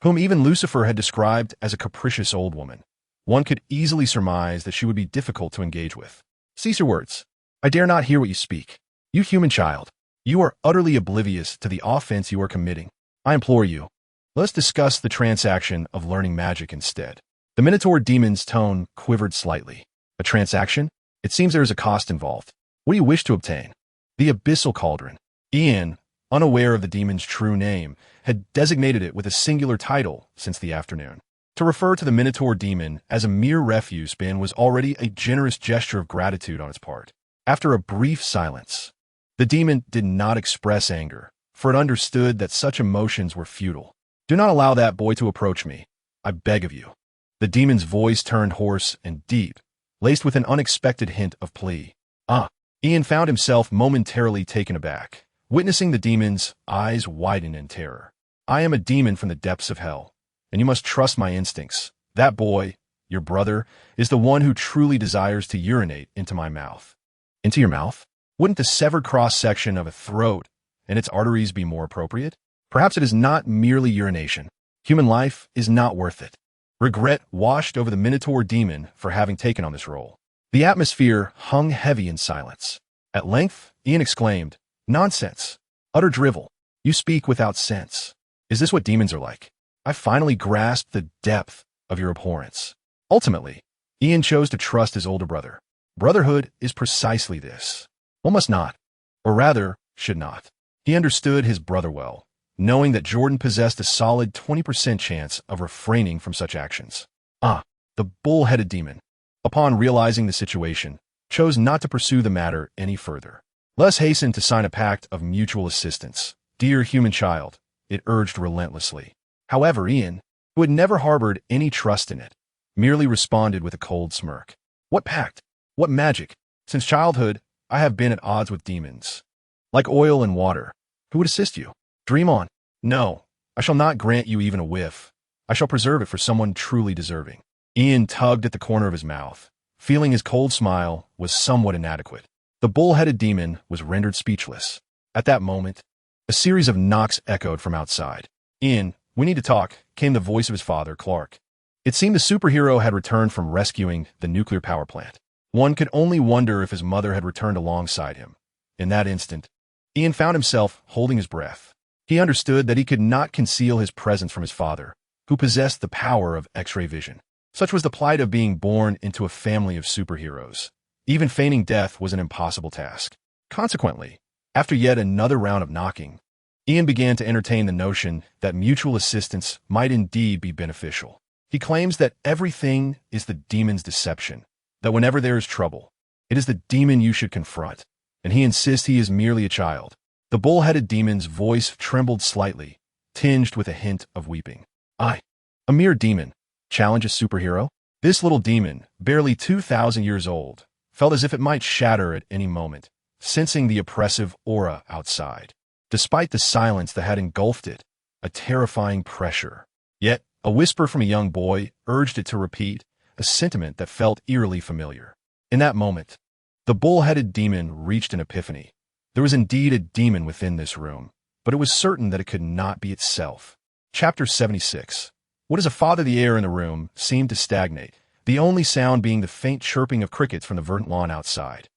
whom even Lucifer had described as a capricious old woman. One could easily surmise that she would be difficult to engage with. Cease your words. I dare not hear what you speak. You human child, you are utterly oblivious to the offense you are committing. I implore you, let's discuss the transaction of learning magic instead. The Minotaur demon's tone quivered slightly. A transaction? It seems there is a cost involved. What do you wish to obtain? The Abyssal Cauldron. Ian, unaware of the demon's true name, had designated it with a singular title since the afternoon. To refer to the Minotaur demon as a mere refuse bin was already a generous gesture of gratitude on its part. After a brief silence, the demon did not express anger, for it understood that such emotions were futile. Do not allow that boy to approach me, I beg of you. The demon's voice turned hoarse and deep, laced with an unexpected hint of plea. Ian found himself momentarily taken aback, witnessing the demon's eyes widen in terror. I am a demon from the depths of hell, and you must trust my instincts. That boy, your brother, is the one who truly desires to urinate into my mouth. Into your mouth? Wouldn't the severed cross-section of a throat and its arteries be more appropriate? Perhaps it is not merely urination. Human life is not worth it. Regret washed over the Minotaur demon for having taken on this role. The atmosphere hung heavy in silence. At length, Ian exclaimed, Nonsense! Utter drivel! You speak without sense. Is this what demons are like? I finally grasped the depth of your abhorrence. Ultimately, Ian chose to trust his older brother. Brotherhood is precisely this. One must not, or rather, should not. He understood his brother well, knowing that Jordan possessed a solid 20% chance of refraining from such actions. The bull-headed demon, upon realizing the situation, chose not to pursue the matter any further. Let's hasten to sign a pact of mutual assistance. Dear human child, it urged relentlessly. However, Ian, who had never harbored any trust in it, merely responded with a cold smirk. What pact? What magic? Since childhood, I have been at odds with demons. Like oil and water, who would assist you? Dream on. No, I shall not grant you even a whiff. I shall preserve it for someone truly deserving. Ian tugged at the corner of his mouth, feeling his cold smile was somewhat inadequate. The bull-headed demon was rendered speechless. At that moment, a series of knocks echoed from outside. Ian, we need to talk, came the voice of his father, Clark. It seemed the superhero had returned from rescuing the nuclear power plant. One could only wonder if his mother had returned alongside him. In that instant, Ian found himself holding his breath. He understood that he could not conceal his presence from his father, who possessed the power of X-ray vision. Such was the plight of being born into a family of superheroes. Even feigning death was an impossible task. Consequently, after yet another round of knocking, Ian began to entertain the notion that mutual assistance might indeed be beneficial. He claims that everything is the demon's deception, that whenever there is trouble, it is the demon you should confront, and he insists he is merely a child. The bull-headed demon's voice trembled slightly, tinged with a hint of weeping. A mere demon, challenge a superhero? This little demon, barely 2,000 years old, felt as if it might shatter at any moment, sensing the oppressive aura outside. Despite the silence that had engulfed it, a terrifying pressure. Yet, a whisper from a young boy urged it to repeat, a sentiment that felt eerily familiar. In that moment, the bull-headed demon reached an epiphany. There was indeed a demon within this room, but it was certain that it could not be itself. Chapter 76. What is a father? The air in the room seemed to stagnate, the only sound being the faint chirping of crickets from the verdant lawn outside.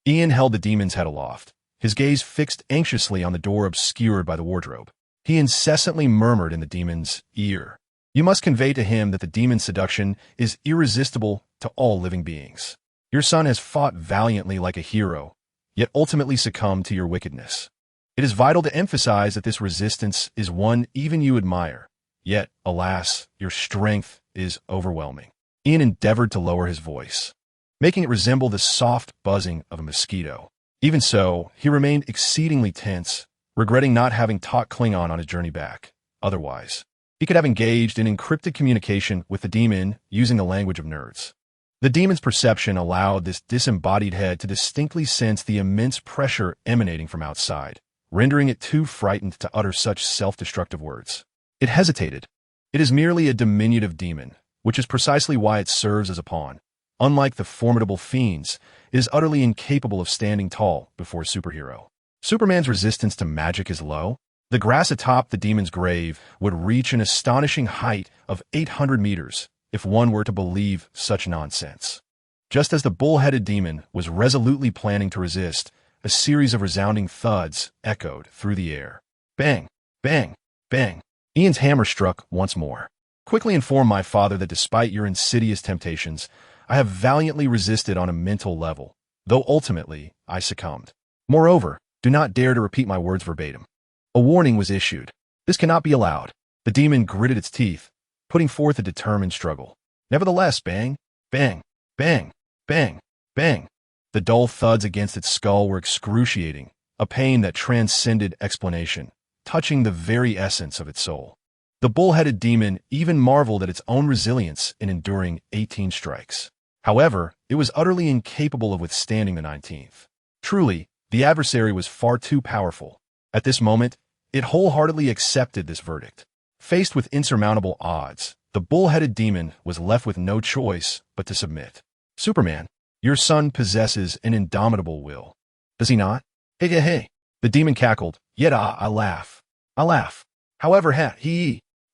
Ian held the demon's head aloft, his gaze fixed anxiously on the door obscured by the wardrobe. He incessantly murmured in the demon's ear. You must convey to him that the demon's seduction is irresistible to all living beings. Your son has fought valiantly like a hero, yet ultimately succumbed to your wickedness. It is vital to emphasize that this resistance is one even you admire. Yet, alas, your strength is overwhelming. Ian endeavored to lower his voice, making it resemble the soft buzzing of a mosquito. Even so, he remained exceedingly tense, regretting not having taught Klingon on his journey back. Otherwise, he could have engaged in encrypted communication with the demon using the language of nerds. The demon's perception allowed this disembodied head to distinctly sense the immense pressure emanating from outside, rendering it too frightened to utter such self-destructive words. It hesitated. It is merely a diminutive demon, which is precisely why it serves as a pawn. Unlike the formidable fiends, it is utterly incapable of standing tall before a superhero. Superman's resistance to magic is low. The grass atop the demon's grave would reach an astonishing height of 800 meters if one were to believe such nonsense. Just as the bull-headed demon was resolutely planning to resist, a series of resounding thuds echoed through the air. Bang! Bang! Bang! Ian's hammer struck once more. Quickly inform my father that despite your insidious temptations, I have valiantly resisted on a mental level, though ultimately I succumbed. Moreover, do not dare to repeat my words verbatim. A warning was issued. This cannot be allowed. The demon gritted its teeth, putting forth a determined struggle. Nevertheless, bang! Bang! Bang! Bang! Bang! The dull thuds against its skull were excruciating, a pain that transcended explanation, touching the very essence of its soul. The bull-headed demon even marveled at its own resilience in enduring 18 strikes. However, it was utterly incapable of withstanding the 19th. Truly, the adversary was far too powerful. At this moment, it wholeheartedly accepted this verdict. Faced with insurmountable odds, the bull-headed demon was left with no choice but to submit. Superman, your son possesses an indomitable will. Does he not? Hey, hey, hey. The demon cackled, yet I laugh. I laugh. However,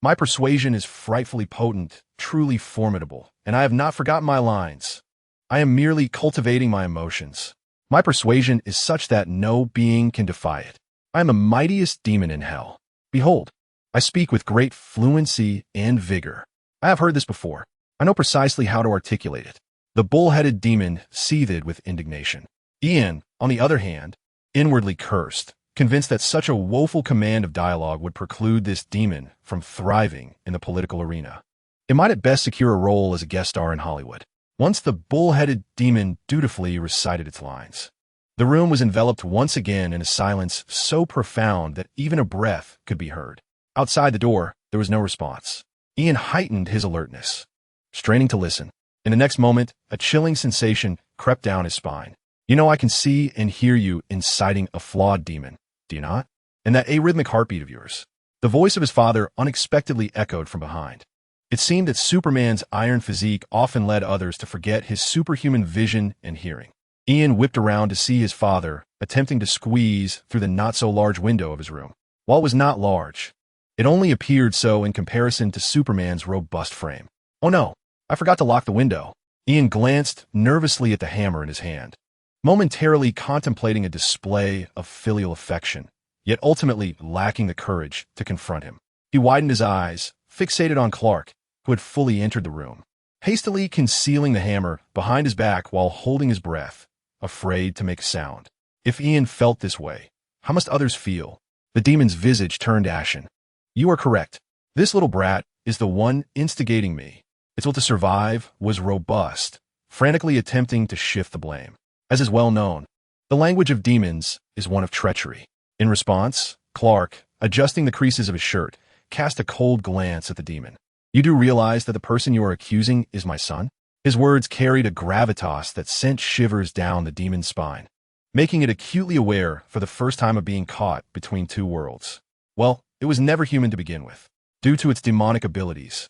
my persuasion is frightfully potent, truly formidable, and I have not forgotten my lines. I am merely cultivating my emotions. My persuasion is such that no being can defy it. I am the mightiest demon in hell. Behold, I speak with great fluency and vigor. I have heard this before. I know precisely how to articulate it. The bull-headed demon seethed with indignation. Ian, on the other hand, inwardly cursed, convinced that such a woeful command of dialogue would preclude this demon from thriving in the political arena. It might at best secure a role as a guest star in Hollywood. Once the bull-headed demon dutifully recited its lines, the room was enveloped once again in a silence so profound that even a breath could be heard. Outside the door, there was no response. Ian heightened his alertness, straining to listen. In the next moment, a chilling sensation crept down his spine. You know I can see and hear you inciting a flawed demon, do you not? And that arrhythmic heartbeat of yours. The voice of his father unexpectedly echoed from behind. It seemed that Superman's iron physique often led others to forget his superhuman vision and hearing. Ian whipped around to see his father, attempting to squeeze through the not-so-large window of his room. While it was not large, it only appeared so in comparison to Superman's robust frame. Oh no, I forgot to lock the window. Ian glanced nervously at the hammer in his hand, momentarily contemplating a display of filial affection, yet ultimately lacking the courage to confront him. He widened his eyes, fixated on Clark, who had fully entered the room, hastily concealing the hammer behind his back while holding his breath, afraid to make a sound. If Ian felt this way, how must others feel? The demon's visage turned ashen. You are correct. This little brat is the one instigating me. Its will to survive was robust, frantically attempting to shift the blame. As is well known, the language of demons is one of treachery. In response, Clark, adjusting the creases of his shirt, cast a cold glance at the demon. You do realize that the person you are accusing is my son? His words carried a gravitas that sent shivers down the demon's spine, making it acutely aware for the first time of being caught between two worlds. Well, it was never human to begin with, due to its demonic abilities.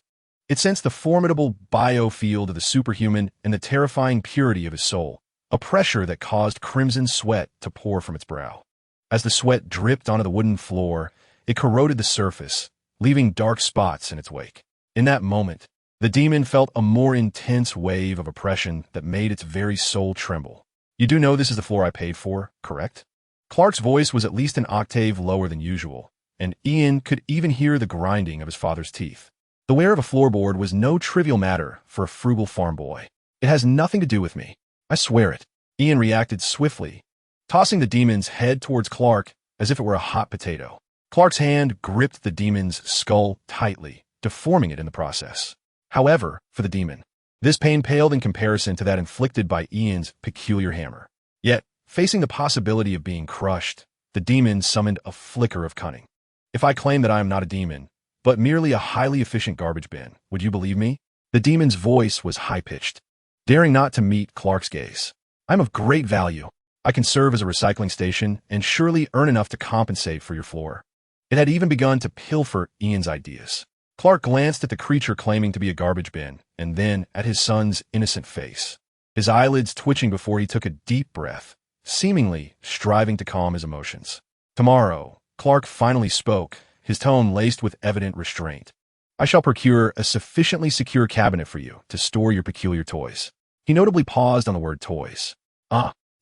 It sensed the formidable biofield of the superhuman and the terrifying purity of his soul, a pressure that caused crimson sweat to pour from its brow. As the sweat dripped onto the wooden floor, it corroded the surface, leaving dark spots in its wake. In that moment, the demon felt a more intense wave of oppression that made its very soul tremble. You do know this is the floor I paid for, correct? Clark's voice was at least an octave lower than usual, and Ian could even hear the grinding of his father's teeth. The wear of a floorboard was no trivial matter for a frugal farm boy. It has nothing to do with me. I swear it. Ian reacted swiftly, tossing the demon's head towards Clark as if it were a hot potato. Clark's hand gripped the demon's skull tightly, deforming it in the process. However, for the demon, this pain paled in comparison to that inflicted by Ian's peculiar hammer. Yet, facing the possibility of being crushed, the demon summoned a flicker of cunning. If I claim that I am not a demon, but merely a highly efficient garbage bin, would you believe me? The demon's voice was high-pitched, daring not to meet Clark's gaze. I'm of great value. I can serve as a recycling station and surely earn enough to compensate for your floor. It had even begun to pilfer Ian's ideas. Clark glanced at the creature claiming to be a garbage bin, and then at his son's innocent face, his eyelids twitching before he took a deep breath, seemingly striving to calm his emotions. Tomorrow, Clark finally spoke, his tone laced with evident restraint. I shall procure a sufficiently secure cabinet for you to store your peculiar toys. He notably paused on the word toys.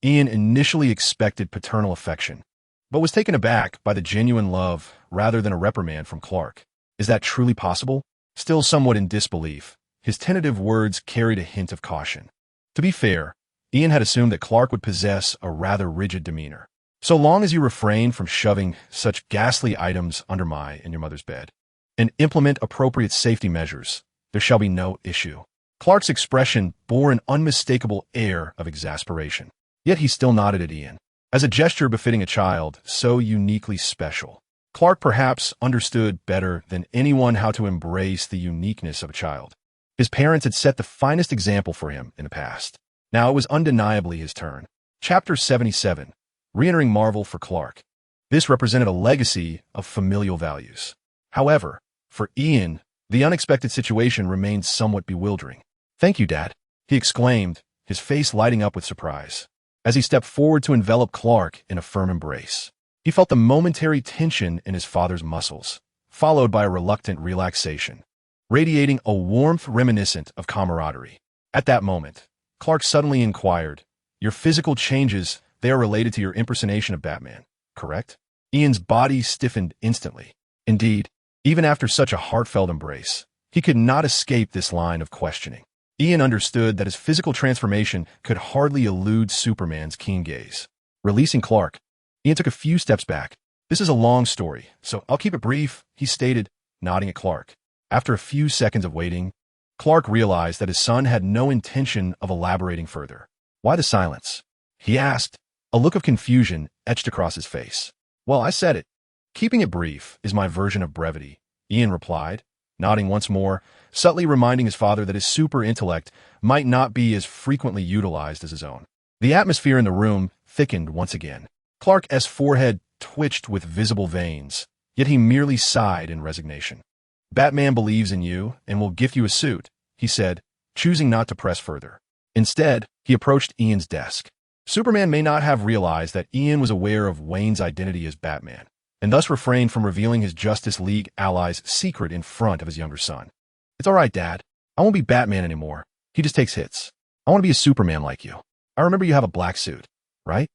Ian initially expected paternal affection, but was taken aback by the genuine love rather than a reprimand from Clark. Is that truly possible? Still somewhat in disbelief, his tentative words carried a hint of caution. To be fair, Ian had assumed that Clark would possess a rather rigid demeanor. So long as you refrain from shoving such ghastly items under my and your mother's bed, and implement appropriate safety measures, there shall be no issue. Clark's expression bore an unmistakable air of exasperation. Yet he still nodded at Ian, as a gesture befitting a child so uniquely special. Clark perhaps understood better than anyone how to embrace the uniqueness of a child. His parents had set the finest example for him in the past. Now it was undeniably his turn. Chapter 77, Re-entering Marvel for Clark. This represented a legacy of familial values. However, for Ian, the unexpected situation remained somewhat bewildering. Thank you, Dad, he exclaimed, his face lighting up with surprise. As he stepped forward to envelop Clark in a firm embrace, he felt the momentary tension in his father's muscles, followed by a reluctant relaxation, radiating a warmth reminiscent of camaraderie. At that moment, Clark suddenly inquired, "Your physical changes, they are related to your impersonation of Batman, correct?" Ian's body stiffened instantly. Indeed, even after such a heartfelt embrace, he could not escape this line of questioning. Ian understood that his physical transformation could hardly elude Superman's keen gaze. Releasing Clark, Ian took a few steps back. "This is a long story, so I'll keep it brief," he stated, nodding at Clark. After a few seconds of waiting, Clark realized that his son had no intention of elaborating further. "Why the silence?" he asked, a look of confusion etched across his face. "Well, I said it. Keeping it brief is my version of brevity," Ian replied, nodding once more, subtly reminding his father that his super intellect might not be as frequently utilized as his own. The atmosphere in the room thickened once again. Clark's forehead twitched with visible veins, yet he merely sighed in resignation. "Batman believes in you and will gift you a suit," he said, choosing not to press further. Instead, he approached Ian's desk. Superman may not have realized that Ian was aware of Wayne's identity as Batman, and thus refrained from revealing his Justice League ally's secret in front of his younger son. "It's all right, Dad. I won't be Batman anymore. He just takes hits. I want to be a Superman like you. I remember you have a black suit, right?"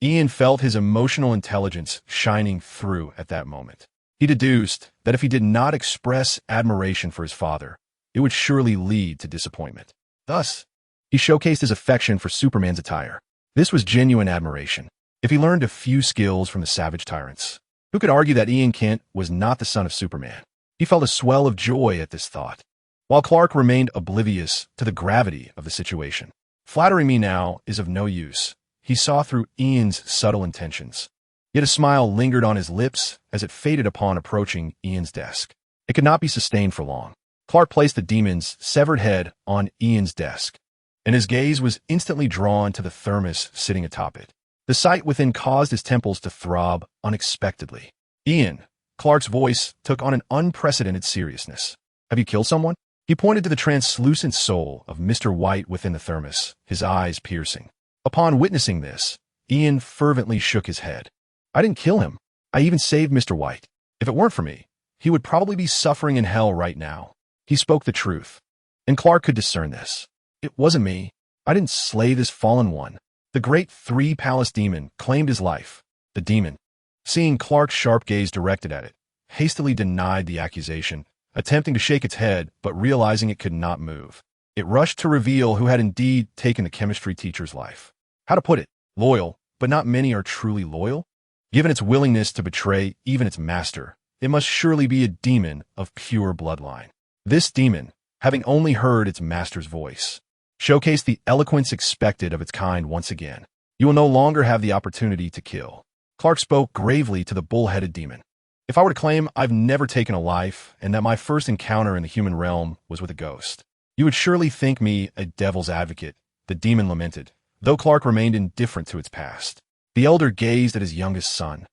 Ian felt his emotional intelligence shining through at that moment. He deduced that if he did not express admiration for his father, it would surely lead to disappointment. Thus, he showcased his affection for Superman's attire. This was genuine admiration. If he learned a few skills from the savage tyrants, who could argue that Ian Kent was not the son of Superman? He felt a swell of joy at this thought, while Clark remained oblivious to the gravity of the situation. "Flattering me now is of no use." He saw through Ian's subtle intentions. Yet a smile lingered on his lips as it faded upon approaching Ian's desk. It could not be sustained for long. Clark placed the demon's severed head on Ian's desk, and his gaze was instantly drawn to the thermos sitting atop it. The sight within caused his temples to throb unexpectedly. "Ian," Clark's voice took on an unprecedented seriousness. "Have you killed someone?" He pointed to the translucent soul of Mr. White within the thermos, his eyes piercing. Upon witnessing this, Ian fervently shook his head. "I didn't kill him. I even saved Mr. White. If it weren't for me, he would probably be suffering in hell right now. He spoke the truth, and Clark could discern this. It wasn't me. I didn't slay this fallen one. The great three-palace demon claimed his life. The demon, seeing Clark's sharp gaze directed at it, hastily denied the accusation, attempting to shake its head, but realizing it could not move. It rushed to reveal who had indeed taken the chemistry teacher's life. How to put it? Loyal, but not many are truly loyal? Given its willingness to betray even its master, it must surely be a demon of pure bloodline. This demon, having only heard its master's voice, showcased the eloquence expected of its kind once again. You will no longer have the opportunity to kill. Clark spoke gravely to the bull-headed demon. If I were to claim I've never taken a life and that my first encounter in the human realm was with a ghost, you would surely think me a devil's advocate, the demon lamented, though Clark remained indifferent to its past. The elder gazed at his youngest son,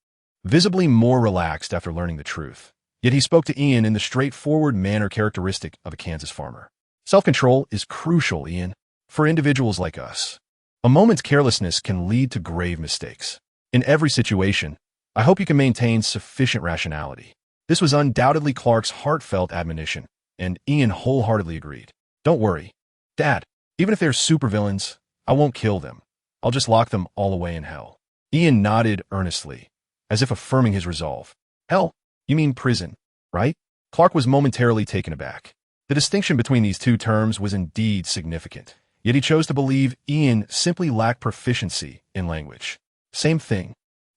visibly more relaxed after learning the truth. Yet he spoke to Ian in the straightforward manner characteristic of a Kansas farmer. Self-control is crucial, Ian, for individuals like us. A moment's carelessness can lead to grave mistakes. In every situation, I hope you can maintain sufficient rationality. This was undoubtedly Clark's heartfelt admonition, and Ian wholeheartedly agreed. Don't worry, Dad. Even if they're supervillains, I won't kill them. I'll just lock them all away in hell. Ian nodded earnestly, as if affirming his resolve. Hell? You mean prison, right? Clark was momentarily taken aback. The distinction between these two terms was indeed significant, yet he chose to believe Ian simply lacked proficiency in language. Same thing.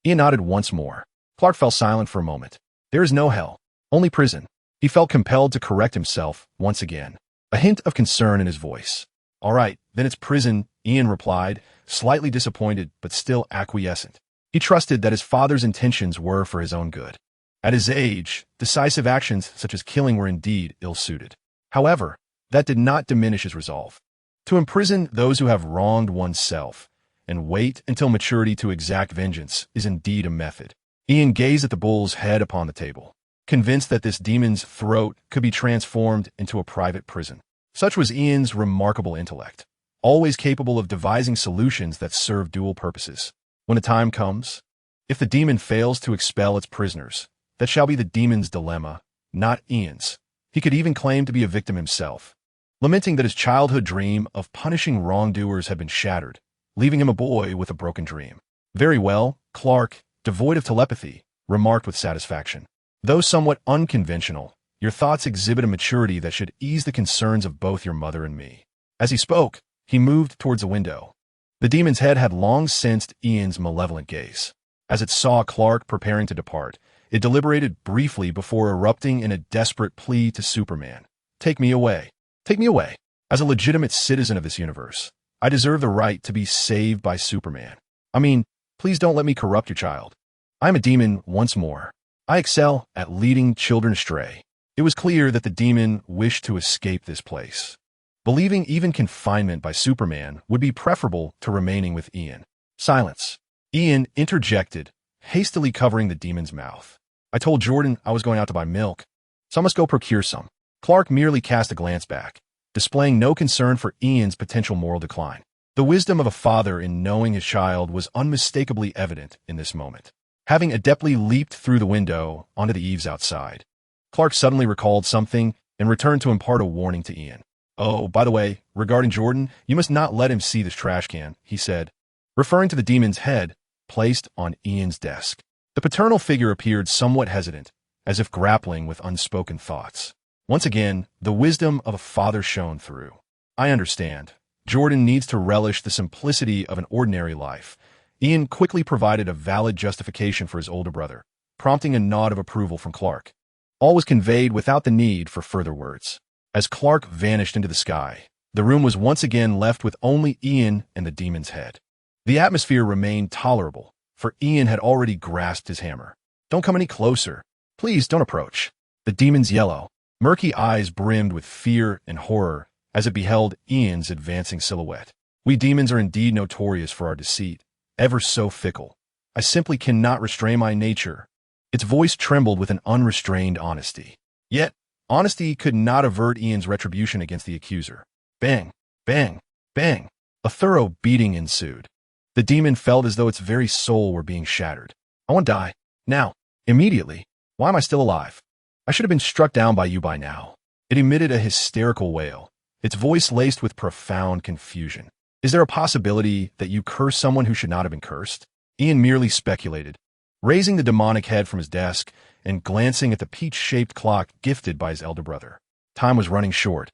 Ian nodded once more. Clark fell silent for a moment. There is no hell, only prison. He felt compelled to correct himself once again, a hint of concern in his voice. All right, then it's prison, Ian replied, slightly disappointed but still acquiescent. He trusted that his father's intentions were for his own good. At his age, decisive actions such as killing were indeed ill-suited. However, that did not diminish his resolve. To imprison those who have wronged oneself and wait until maturity to exact vengeance is indeed a method. Ian gazed at the bull's head upon the table, convinced that this demon's throat could be transformed into a private prison. Such was Ian's remarkable intellect, always capable of devising solutions that serve dual purposes. When the time comes, if the demon fails to expel its prisoners, that shall be the demon's dilemma, not Ian's. He could even claim to be a victim himself, lamenting that his childhood dream of punishing wrongdoers had been shattered, leaving him a boy with a broken dream. Very well, Clark, devoid of telepathy, remarked with satisfaction. Though somewhat unconventional, your thoughts exhibit a maturity that should ease the concerns of both your mother and me. As he spoke, he moved towards the window. The demon's head had long sensed Ian's malevolent gaze. As it saw Clark preparing to depart, it deliberated briefly before erupting in a desperate plea to Superman. Take me away. Take me away. As a legitimate citizen of this universe, I deserve the right to be saved by Superman. I mean, please don't let me corrupt your child. I am a demon once more. I excel at leading children astray. It was clear that the demon wished to escape this place, believing even confinement by Superman would be preferable to remaining with Ian. Silence. Ian interjected, hastily covering the demon's mouth. I told Jordan I was going out to buy milk, so I must go procure some. Clark merely cast a glance back, displaying no concern for Ian's potential moral decline. The wisdom of a father in knowing his child was unmistakably evident in this moment. Having adeptly leaped through the window onto the eaves outside, Clark suddenly recalled something and returned to impart a warning to Ian. Oh, by the way, regarding Jordan, you must not let him see this trash can, he said, referring to the demon's head placed on Ian's desk. The paternal figure appeared somewhat hesitant, as if grappling with unspoken thoughts. Once again, the wisdom of a father shone through. I understand. Jordan needs to relish the simplicity of an ordinary life. Ian quickly provided a valid justification for his older brother, prompting a nod of approval from Clark. All was conveyed without the need for further words. As Clark vanished into the sky, the room was once again left with only Ian and the demon's head. The atmosphere remained tolerable, for Ian had already grasped his hammer. Don't come any closer. Please don't approach. The demon's yellow, murky eyes brimmed with fear and horror as it beheld Ian's advancing silhouette. We demons are indeed notorious for our deceit, ever so fickle. I simply cannot restrain my nature. Its voice trembled with an unrestrained honesty. Yet, honesty could not avert Ian's retribution against the accuser. Bang, bang, bang. A thorough beating ensued. The demon felt as though its very soul were being shattered. I want to die. Now. Immediately. Why am I still alive? I should have been struck down by you by now. It emitted a hysterical wail, its voice laced with profound confusion. Is there a possibility that you cursed someone who should not have been cursed? Ian merely speculated, raising the demonic head from his desk and glancing at the peach-shaped clock gifted by his elder brother. Time was running short.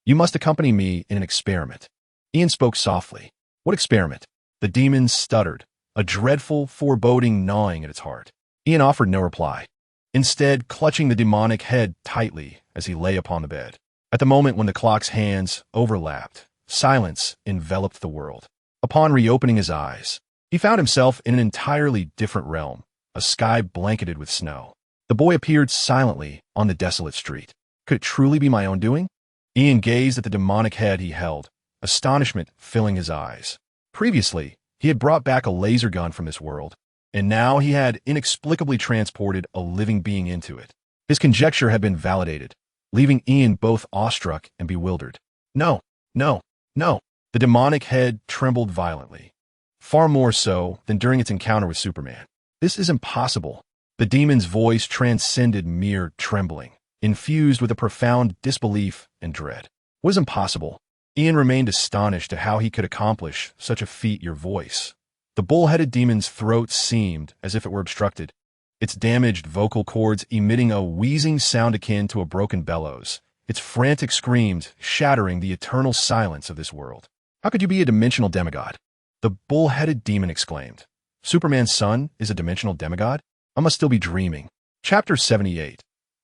You must accompany me in an experiment. Ian spoke softly. What experiment? The demon stuttered, a dreadful, foreboding gnawing at its heart. Ian offered no reply, instead clutching the demonic head tightly as he lay upon the bed. At the moment when the clock's hands overlapped, silence enveloped the world. Upon reopening his eyes, he found himself in an entirely different realm, a sky blanketed with snow. The boy appeared silently on the desolate street. Could it truly be my own doing? Ian gazed at the demonic head he held, astonishment filling his eyes. Previously, he had brought back a laser gun from this world, and now he had inexplicably transported a living being into it. His conjecture had been validated, leaving Ian both awestruck and bewildered. No, no, no. The demonic head trembled violently, far more so than during its encounter with Superman. This is impossible. The demon's voice transcended mere trembling, infused with a profound disbelief and dread. What is impossible? Ian remained astonished at how he could accomplish such a feat. Your voice. The bull-headed demon's throat seemed as if it were obstructed, its damaged vocal cords emitting a wheezing sound akin to a broken bellows, its frantic screams shattering the eternal silence of this world. How could you be a dimensional demigod? The bull-headed demon exclaimed. Superman's son is a dimensional demigod? I must still be dreaming. Chapter 78.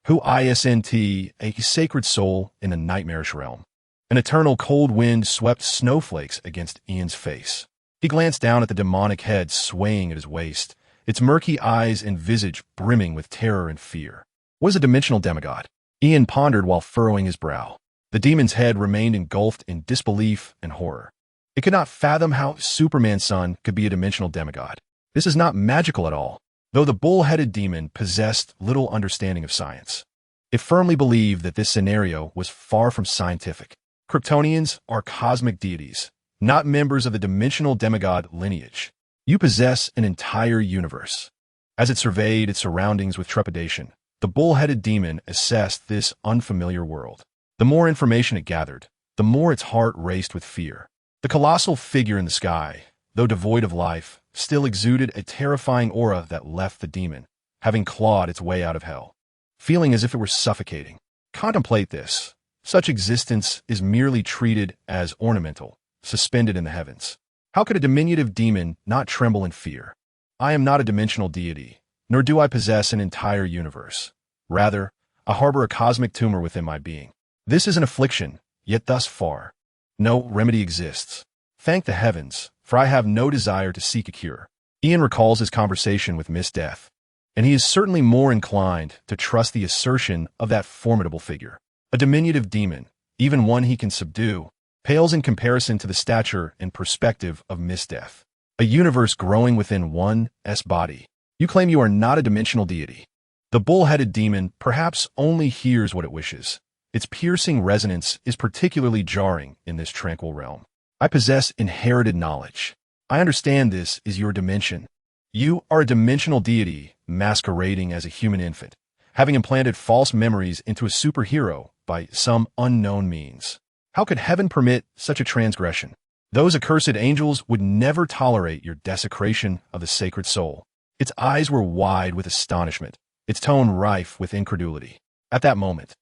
Who isn't a sacred soul in a nightmarish realm? An eternal cold wind swept snowflakes against Ian's face. He glanced down at the demonic head swaying at his waist, its murky eyes and visage brimming with terror and fear. What is a dimensional demigod? Ian pondered while furrowing his brow. The demon's head remained engulfed in disbelief and horror. It could not fathom how Superman's son could be a dimensional demigod. This is not magical at all, though the bull-headed demon possessed little understanding of science. It firmly believed that this scenario was far from scientific. Kryptonians are cosmic deities, not members of the dimensional demigod lineage. You possess an entire universe. As it surveyed its surroundings with trepidation, the bull-headed demon assessed this unfamiliar world. The more information it gathered, the more its heart raced with fear. The colossal figure in the sky, though devoid of life, still exuded a terrifying aura that left the demon, having clawed its way out of hell, feeling as if it were suffocating. Contemplate this. Such existence is merely treated as ornamental, suspended in the heavens. How could a diminutive demon not tremble in fear? I am not a dimensional deity, nor do I possess an entire universe. Rather, I harbor a cosmic tumor within my being. This is an affliction, yet thus far, no remedy exists. Thank the heavens, for I have no desire to seek a cure. Ian recalls his conversation with Miss Death, and he is certainly more inclined to trust the assertion of that formidable figure. A diminutive demon, even one he can subdue, pales in comparison to the stature and perspective of Miss Death. A universe growing within one's body. You claim you are not a dimensional deity. The bull-headed demon perhaps only hears what it wishes. Its piercing resonance is particularly jarring in this tranquil realm. I possess inherited knowledge. I understand this is your dimension. You are a dimensional deity masquerading as a human infant, having implanted false memories into a superhero by some unknown means. How could heaven permit such a transgression? Those accursed angels would never tolerate your desecration of the sacred soul. Its eyes were wide with astonishment, its tone rife with incredulity. At that moment,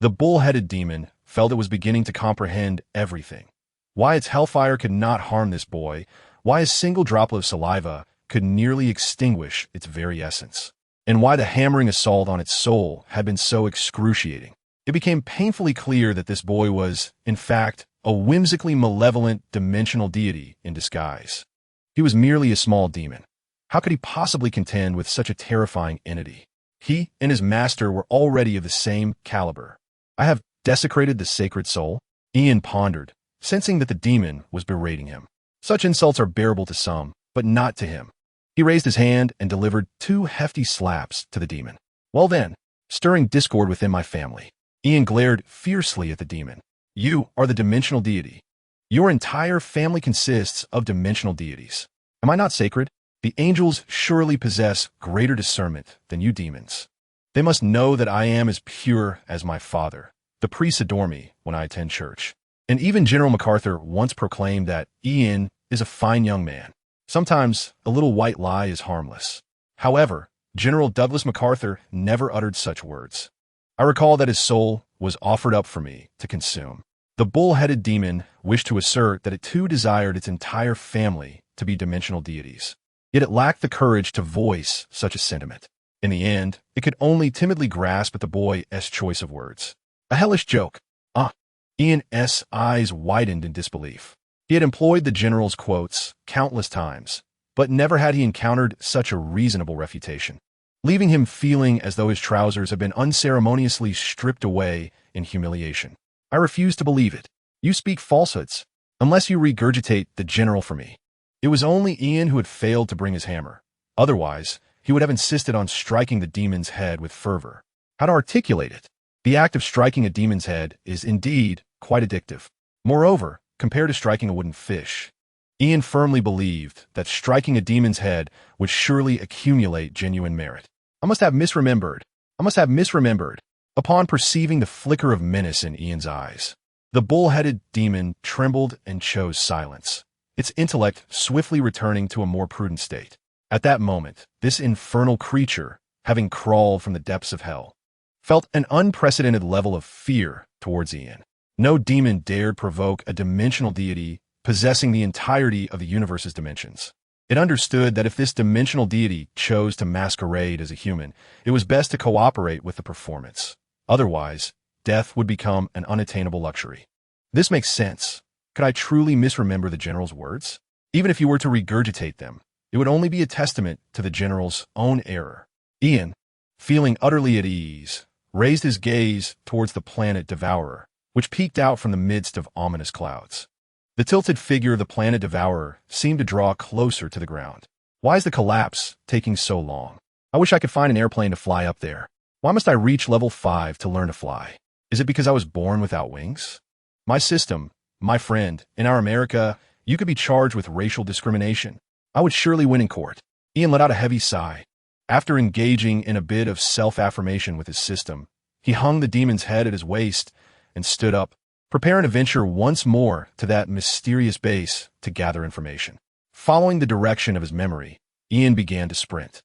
the bull-headed demon felt it was beginning to comprehend everything. Why its hellfire could not harm this boy, why a single droplet of saliva could nearly extinguish its very essence, and why the hammering assault on its soul had been so excruciating. It became painfully clear that this boy was, in fact, a whimsically malevolent dimensional deity in disguise. He was merely a small demon. How could he possibly contend with such a terrifying entity? He and his master were already of the same caliber. I have desecrated the sacred soul? Ian pondered, sensing that the demon was berating him. Such insults are bearable to some, but not to him. He raised his hand and delivered 2 hefty slaps to the demon. Well then, stirring discord within my family. Ian glared fiercely at the demon. You are the dimensional deity. Your entire family consists of dimensional deities. Am I not sacred? The angels surely possess greater discernment than you demons. They must know that I am as pure as my father. The priests adore me when I attend church. And even General MacArthur once proclaimed that Ian is a fine young man. Sometimes a little white lie is harmless. However, General Douglas MacArthur never uttered such words. I recall that his soul was offered up for me to consume. The bull-headed demon wished to assert that it too desired its entire family to be dimensional deities. Yet it lacked the courage to voice such a sentiment. In the end, it could only timidly grasp at the boy's choice of words. A hellish joke. Ian's eyes widened in disbelief. He had employed the general's quotes countless times, but never had he encountered such a reasonable refutation, leaving him feeling as though his trousers had been unceremoniously stripped away in humiliation. I refuse to believe it. You speak falsehoods, unless you regurgitate the general for me. It was only Ian who had failed to bring his hammer. Otherwise, he would have insisted on striking the demon's head with fervor. How to articulate it? The act of striking a demon's head is indeed quite addictive. Moreover, compared to striking a wooden fish, Ian firmly believed that striking a demon's head would surely accumulate genuine merit. I must have misremembered. Upon perceiving the flicker of menace in Ian's eyes, the bull-headed demon trembled and chose silence, its intellect swiftly returning to a more prudent state. At that moment, this infernal creature, having crawled from the depths of hell, felt an unprecedented level of fear towards Ian. No demon dared provoke a dimensional deity possessing the entirety of the universe's dimensions. It understood that if this dimensional deity chose to masquerade as a human, it was best to cooperate with the performance. Otherwise, death would become an unattainable luxury. This makes sense. Could I truly misremember the general's words? Even if he were to regurgitate them, it would only be a testament to the general's own error. Ian, feeling utterly at ease, raised his gaze towards the planet Devourer, which peeked out from the midst of ominous clouds. The tilted figure of the planet Devourer seemed to draw closer to the ground. Why is the collapse taking so long? I wish I could find an airplane to fly up there. Why must I reach level 5 to learn to fly? Is it because I was born without wings? My system, my friend, in our America, you could be charged with racial discrimination. I would surely win in court. Ian let out a heavy sigh. After engaging in a bit of self-affirmation with his system, he hung the demon's head at his waist and stood up, preparing to venture once more to that mysterious base to gather information. Following the direction of his memory, Ian began to sprint.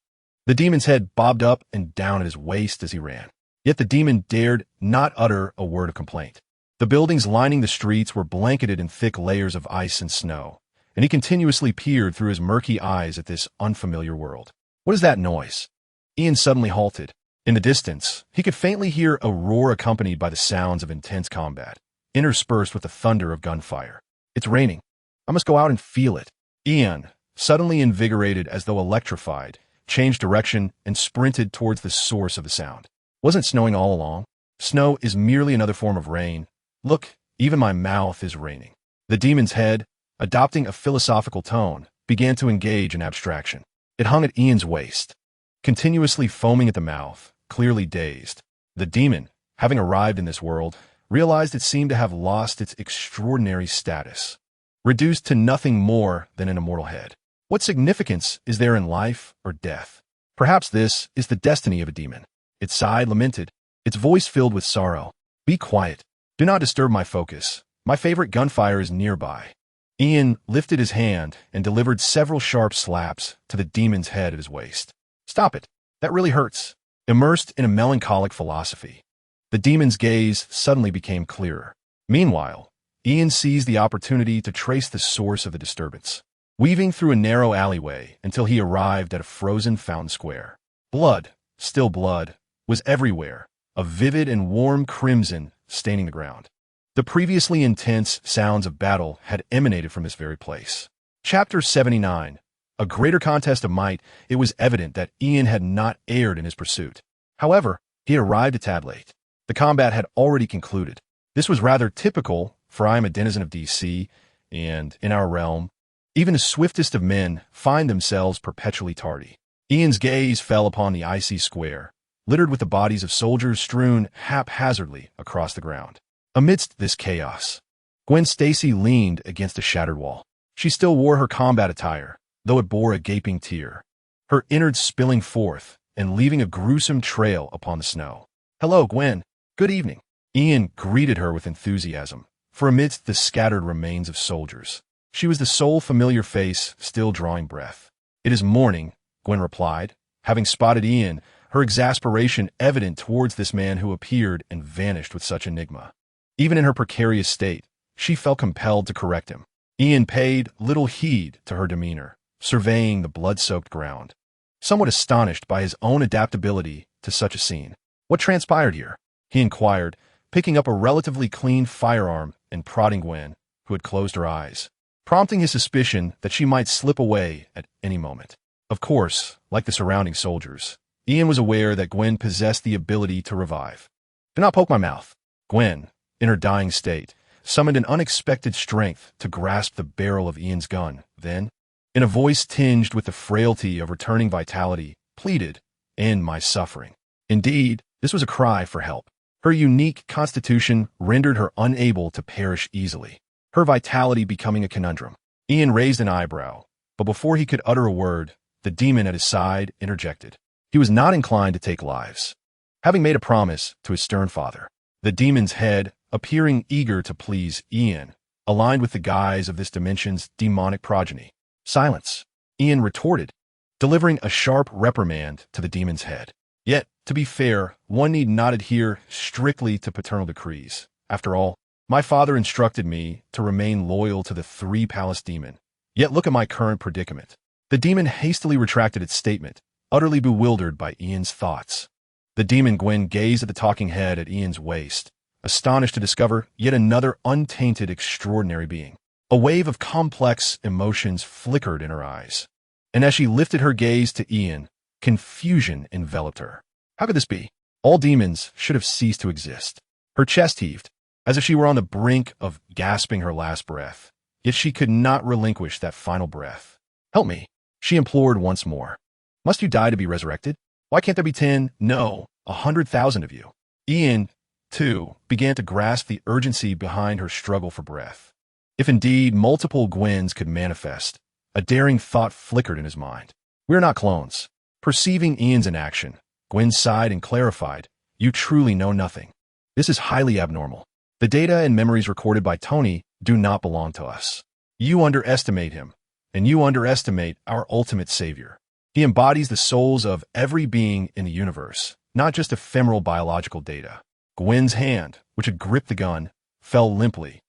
The demon's head bobbed up and down at his waist as he ran. Yet the demon dared not utter a word of complaint. The buildings lining the streets were blanketed in thick layers of ice and snow, and he continuously peered through his murky eyes at this unfamiliar world. What is that noise? Ian suddenly halted. In the distance, he could faintly hear a roar accompanied by the sounds of intense combat, interspersed with the thunder of gunfire. It's raining. I must go out and feel it. Ian, suddenly invigorated as though electrified, changed direction and sprinted towards the source of the sound. Wasn't it snowing all along? Snow is merely another form of rain. Look, even my mouth is raining. The demon's head, adopting a philosophical tone, began to engage in abstraction. It hung at Ian's waist, continuously foaming at the mouth, clearly dazed. The demon, having arrived in this world, realized it seemed to have lost its extraordinary status, reduced to nothing more than an immortal head. What significance is there in life or death? Perhaps this is the destiny of a demon. It sighed, lamented, its voice filled with sorrow. Be quiet. Do not disturb my focus. My favorite gunfire is nearby. Ian lifted his hand and delivered several sharp slaps to the demon's head at his waist. Stop it. That really hurts. Immersed in a melancholic philosophy, the demon's gaze suddenly became clearer. Meanwhile, Ian seized the opportunity to trace the source of the disturbance, weaving through a narrow alleyway until he arrived at a frozen fountain square. Blood, still blood, was everywhere, a vivid and warm crimson staining the ground. The previously intense sounds of battle had emanated from this very place. Chapter 79. A greater contest of might. It was evident that Ian had not erred in his pursuit. However, he had arrived a tad late. The combat had already concluded. This was rather typical, for I am a denizen of DC, and in our realm, even the swiftest of men find themselves perpetually tardy. Ian's gaze fell upon the icy square, littered with the bodies of soldiers strewn haphazardly across the ground. Amidst this chaos, Gwen Stacy leaned against a shattered wall. She still wore her combat attire, though it bore a gaping tear, her innards spilling forth and leaving a gruesome trail upon the snow. "Hello, Gwen. Good evening." Ian greeted her with enthusiasm, for amidst the scattered remains of soldiers, she was the sole familiar face still drawing breath. "It is morning," Gwen replied, having spotted Ian, her exasperation evident towards this man who appeared and vanished with such enigma. Even in her precarious state, she felt compelled to correct him. Ian paid little heed to her demeanor, surveying the blood-soaked ground, somewhat astonished by his own adaptability to such a scene. "What transpired here?" he inquired, picking up a relatively clean firearm and prodding Gwen, who had closed her eyes, prompting his suspicion that she might slip away at any moment. Of course, like the surrounding soldiers, Ian was aware that Gwen possessed the ability to revive. "Do not poke my mouth." Gwen, in her dying state, summoned an unexpected strength to grasp the barrel of Ian's gun, then, in a voice tinged with the frailty of returning vitality, pleaded, "End my suffering." Indeed, this was a cry for help. Her unique constitution rendered her unable to perish easily, her vitality becoming a conundrum. Ian raised an eyebrow, but before he could utter a word, the demon at his side interjected. He was not inclined to take lives, having made a promise to his stern father. The demon's head, appearing eager to please Ian, aligned with the guise of this dimension's demonic progeny. "Silence," Ian retorted, delivering a sharp reprimand to the demon's head. Yet, to be fair, one need not adhere strictly to paternal decrees. After all, my father instructed me to remain loyal to the three-palace demon. Yet look at my current predicament. The demon hastily retracted its statement, utterly bewildered by Ian's thoughts. The demon Gwen gazed at the talking head at Ian's waist, astonished to discover yet another untainted extraordinary being. A wave of complex emotions flickered in her eyes, and as she lifted her gaze to Ian, confusion enveloped her. How could this be? All demons should have ceased to exist. Her chest heaved, as if she were on the brink of gasping her last breath, yet she could not relinquish that final breath. "Help me," she implored once more. "Must you die to be resurrected? Why can't there be 10, no, 100,000 of you?" Ian, too, began to grasp the urgency behind her struggle for breath. If indeed multiple Gwens could manifest, a daring thought flickered in his mind. "We're not clones." Perceiving Ian's inaction, Gwen sighed and clarified, "You truly know nothing. This is highly abnormal. The data and memories recorded by Tony do not belong to us. You underestimate him, and you underestimate our ultimate savior. He embodies the souls of every being in the universe, not just ephemeral biological data." Gwen's hand, which had gripped the gun, fell limply,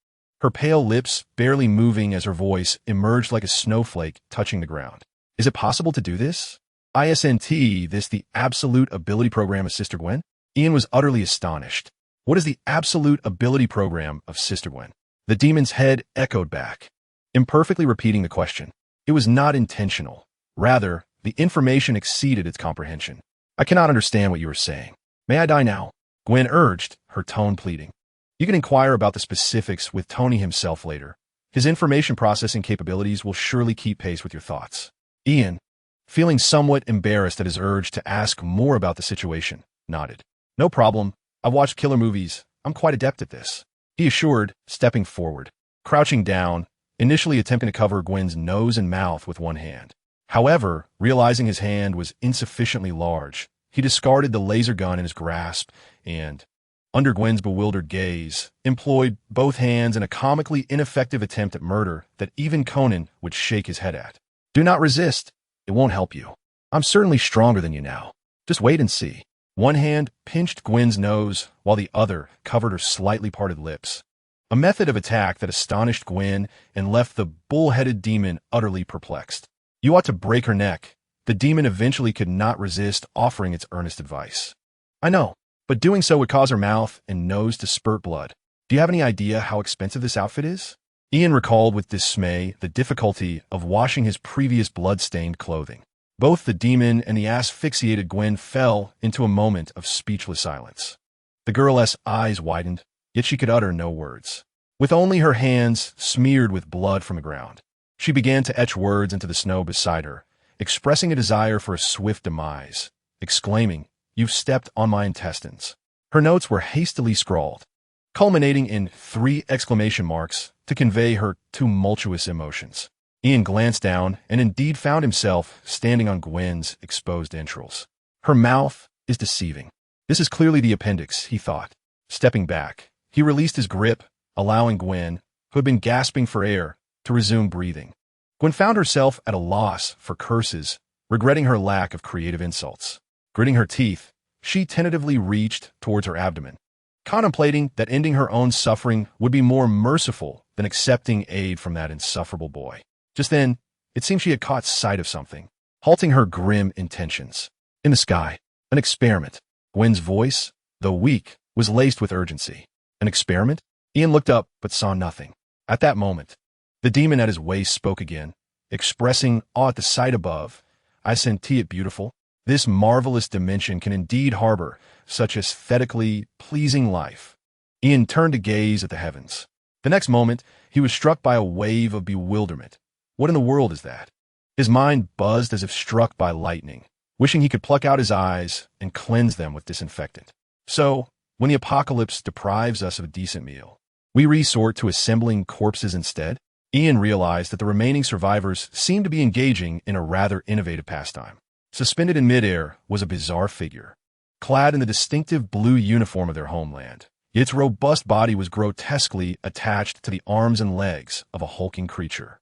her pale lips barely moving as her voice emerged like a snowflake touching the ground. "Is it possible to do this? Isn't this the absolute ability program of Sister Gwen?" Ian was utterly astonished. "What is the absolute ability program of Sister Gwen?" The demon's head echoed back, imperfectly repeating the question. It was not intentional. Rather, the information exceeded its comprehension. "I cannot understand what you are saying. May I die now?" Gwen urged, her tone pleading. "You can inquire about the specifics with Tony himself later. His information processing capabilities will surely keep pace with your thoughts." Ian, feeling somewhat embarrassed at his urge to ask more about the situation, nodded. "No problem. I've watched killer movies. I'm quite adept at this," he assured, stepping forward, crouching down, initially attempting to cover Gwen's nose and mouth with one hand. However, realizing his hand was insufficiently large, he discarded the laser gun in his grasp and, under Gwen's bewildered gaze, employed both hands in a comically ineffective attempt at murder that even Conan would shake his head at. "Do not resist. It won't help you. I'm certainly stronger than you now. Just wait and see." One hand pinched Gwen's nose, while the other covered her slightly parted lips. A method of attack that astonished Gwen and left the bull-headed demon utterly perplexed. "You ought to break her neck." The demon eventually could not resist offering its earnest advice. "I know, but doing so would cause her mouth and nose to spurt blood. Do you have any idea how expensive this outfit is?" Ian recalled with dismay the difficulty of washing his previous blood-stained clothing. Both the demon and the asphyxiated Gwen fell into a moment of speechless silence. The girl's eyes widened, yet she could utter no words. With only her hands smeared with blood from the ground, she began to etch words into the snow beside her, expressing a desire for a swift demise, exclaiming, "You've stepped on my intestines." Her notes were hastily scrawled, culminating in 3 exclamation marks to convey her tumultuous emotions. Ian glanced down and indeed found himself standing on Gwen's exposed entrails. Her mouth is deceiving. This is clearly the appendix, he thought. Stepping back, he released his grip, allowing Gwen, who had been gasping for air, to resume breathing. Gwen found herself at a loss for curses, regretting her lack of creative insults. Gritting her teeth, she tentatively reached towards her abdomen, contemplating that ending her own suffering would be more merciful than accepting aid from that insufferable boy. Just then, it seemed she had caught sight of something, halting her grim intentions. In the sky, an experiment. Gwen's voice, though weak, was laced with urgency. An experiment? Ian looked up but saw nothing. At that moment, the demon at his waist spoke again, expressing awe at the sight above. I senti it beautiful. This marvelous dimension can indeed harbor such aesthetically pleasing life. Ian turned to gaze at the heavens. The next moment, he was struck by a wave of bewilderment. What in the world is that? His mind buzzed as if struck by lightning, wishing he could pluck out his eyes and cleanse them with disinfectant. So, when the apocalypse deprives us of a decent meal, we resort to assembling corpses instead? Ian realized that the remaining survivors seemed to be engaging in a rather innovative pastime. Suspended in midair was a bizarre figure, clad in the distinctive blue uniform of their homeland. Its robust body was grotesquely attached to the arms and legs of a hulking creature.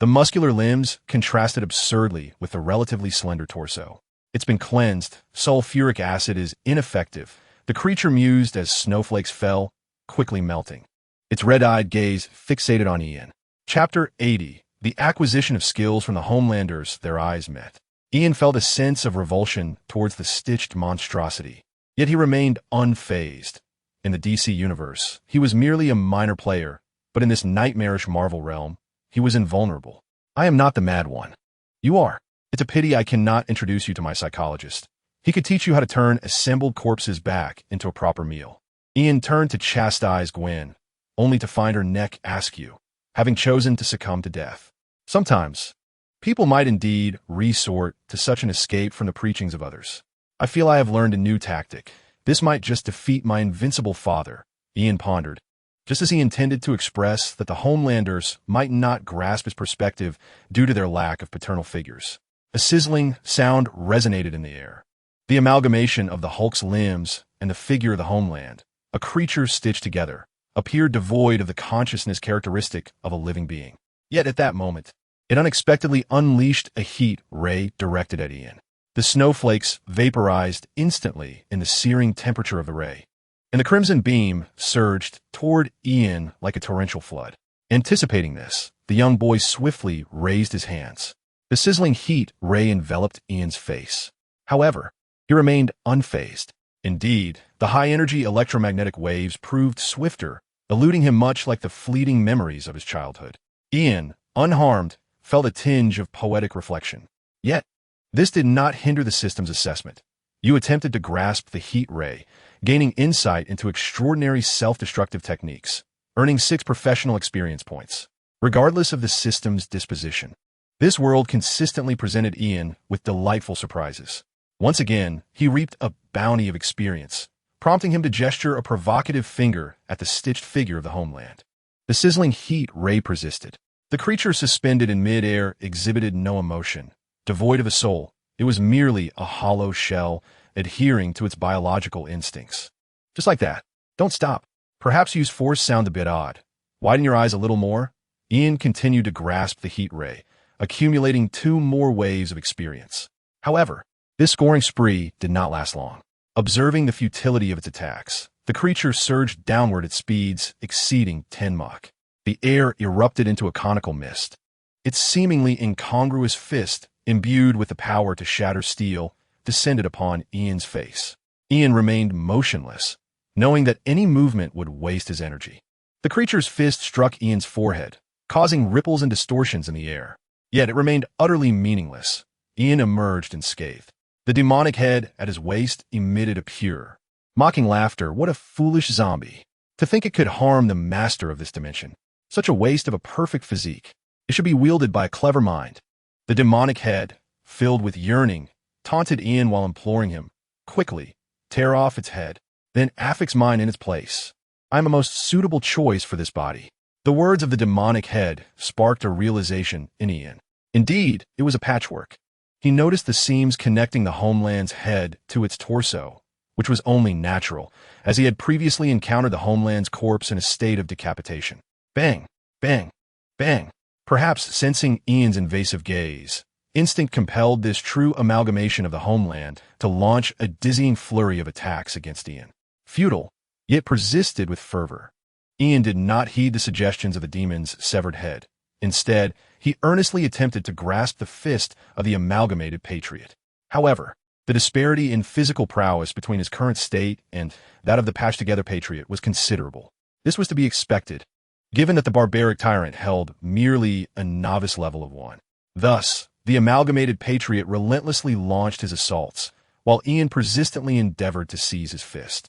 The muscular limbs contrasted absurdly with the relatively slender torso. It's been cleansed, sulfuric acid is ineffective. The creature mused as snowflakes fell, quickly melting. Its red-eyed gaze fixated on Ian. Chapter 80. The acquisition of skills from the Homelanders. Their eyes met. Ian felt a sense of revulsion towards the stitched monstrosity. Yet he remained unfazed. In the DC universe, he was merely a minor player, but in this nightmarish Marvel realm, he was invulnerable. I am not the mad one. You are. It's a pity I cannot introduce you to my psychologist. He could teach you how to turn assembled corpses back into a proper meal. Ian turned to chastise Gwen, only to find her neck askew, having chosen to succumb to death. Sometimes, people might indeed resort to such an escape from the preachings of others. I feel I have learned a new tactic. This might just defeat my invincible father, Ian pondered, just as he intended to express that the Homelanders might not grasp his perspective due to their lack of paternal figures. A sizzling sound resonated in the air. The amalgamation of the Hulk's limbs and the figure of the homeland, a creature stitched together, appeared devoid of the consciousness characteristic of a living being. Yet at that moment, it unexpectedly unleashed a heat ray directed at Ian. The snowflakes vaporized instantly in the searing temperature of the ray, and the crimson beam surged toward Ian like a torrential flood. Anticipating this, the young boy swiftly raised his hands. The sizzling heat ray enveloped Ian's face. However, he remained unfazed. Indeed, the high-energy electromagnetic waves proved swifter, eluding him much like the fleeting memories of his childhood. Ian, unharmed, felt a tinge of poetic reflection. Yet, this did not hinder the system's assessment. You attempted to grasp the heat ray, gaining insight into extraordinary self-destructive techniques, earning 6 professional experience points. Regardless of the system's disposition, this world consistently presented Ian with delightful surprises. Once again, he reaped a bounty of experience, prompting him to gesture a provocative finger at the stitched figure of the homeland. The sizzling heat ray persisted. The creature suspended in mid-air exhibited no emotion. Devoid of a soul, it was merely a hollow shell adhering to its biological instincts. Just like that. Don't stop. Perhaps use force sound a bit odd. Widen your eyes a little more. Ian continued to grasp the heat ray, accumulating 2 more waves of experience. However, this scoring spree did not last long. Observing the futility of its attacks, the creature surged downward at speeds exceeding 10 Mach. The air erupted into a conical mist. Its seemingly incongruous fist, imbued with the power to shatter steel, descended upon Ian's face. Ian remained motionless, knowing that any movement would waste his energy. The creature's fist struck Ian's forehead, causing ripples and distortions in the air. Yet it remained utterly meaningless. Ian emerged unscathed. The demonic head at his waist emitted a pure, mocking laughter. What a foolish zombie. To think it could harm the master of this dimension. Such a waste of a perfect physique. It should be wielded by a clever mind. The demonic head, filled with yearning, taunted Ian while imploring him, quickly, tear off its head, then affix mine in its place. I am a most suitable choice for this body. The words of the demonic head sparked a realization in Ian. Indeed, it was a patchwork. He noticed the seams connecting the homeland's head to its torso, which was only natural, as he had previously encountered the homeland's corpse in a state of decapitation. Bang, bang, bang. Perhaps sensing Ian's invasive gaze, instinct compelled this true amalgamation of the homeland to launch a dizzying flurry of attacks against Ian. Futile, yet persisted with fervor. Ian did not heed the suggestions of the demon's severed head. Instead, he earnestly attempted to grasp the fist of the amalgamated patriot. However, the disparity in physical prowess between his current state and that of the patched-together patriot was considerable. This was to be expected, given that the barbaric tyrant held merely a novice level of 1. Thus, the amalgamated patriot relentlessly launched his assaults, while Ian persistently endeavored to seize his fist.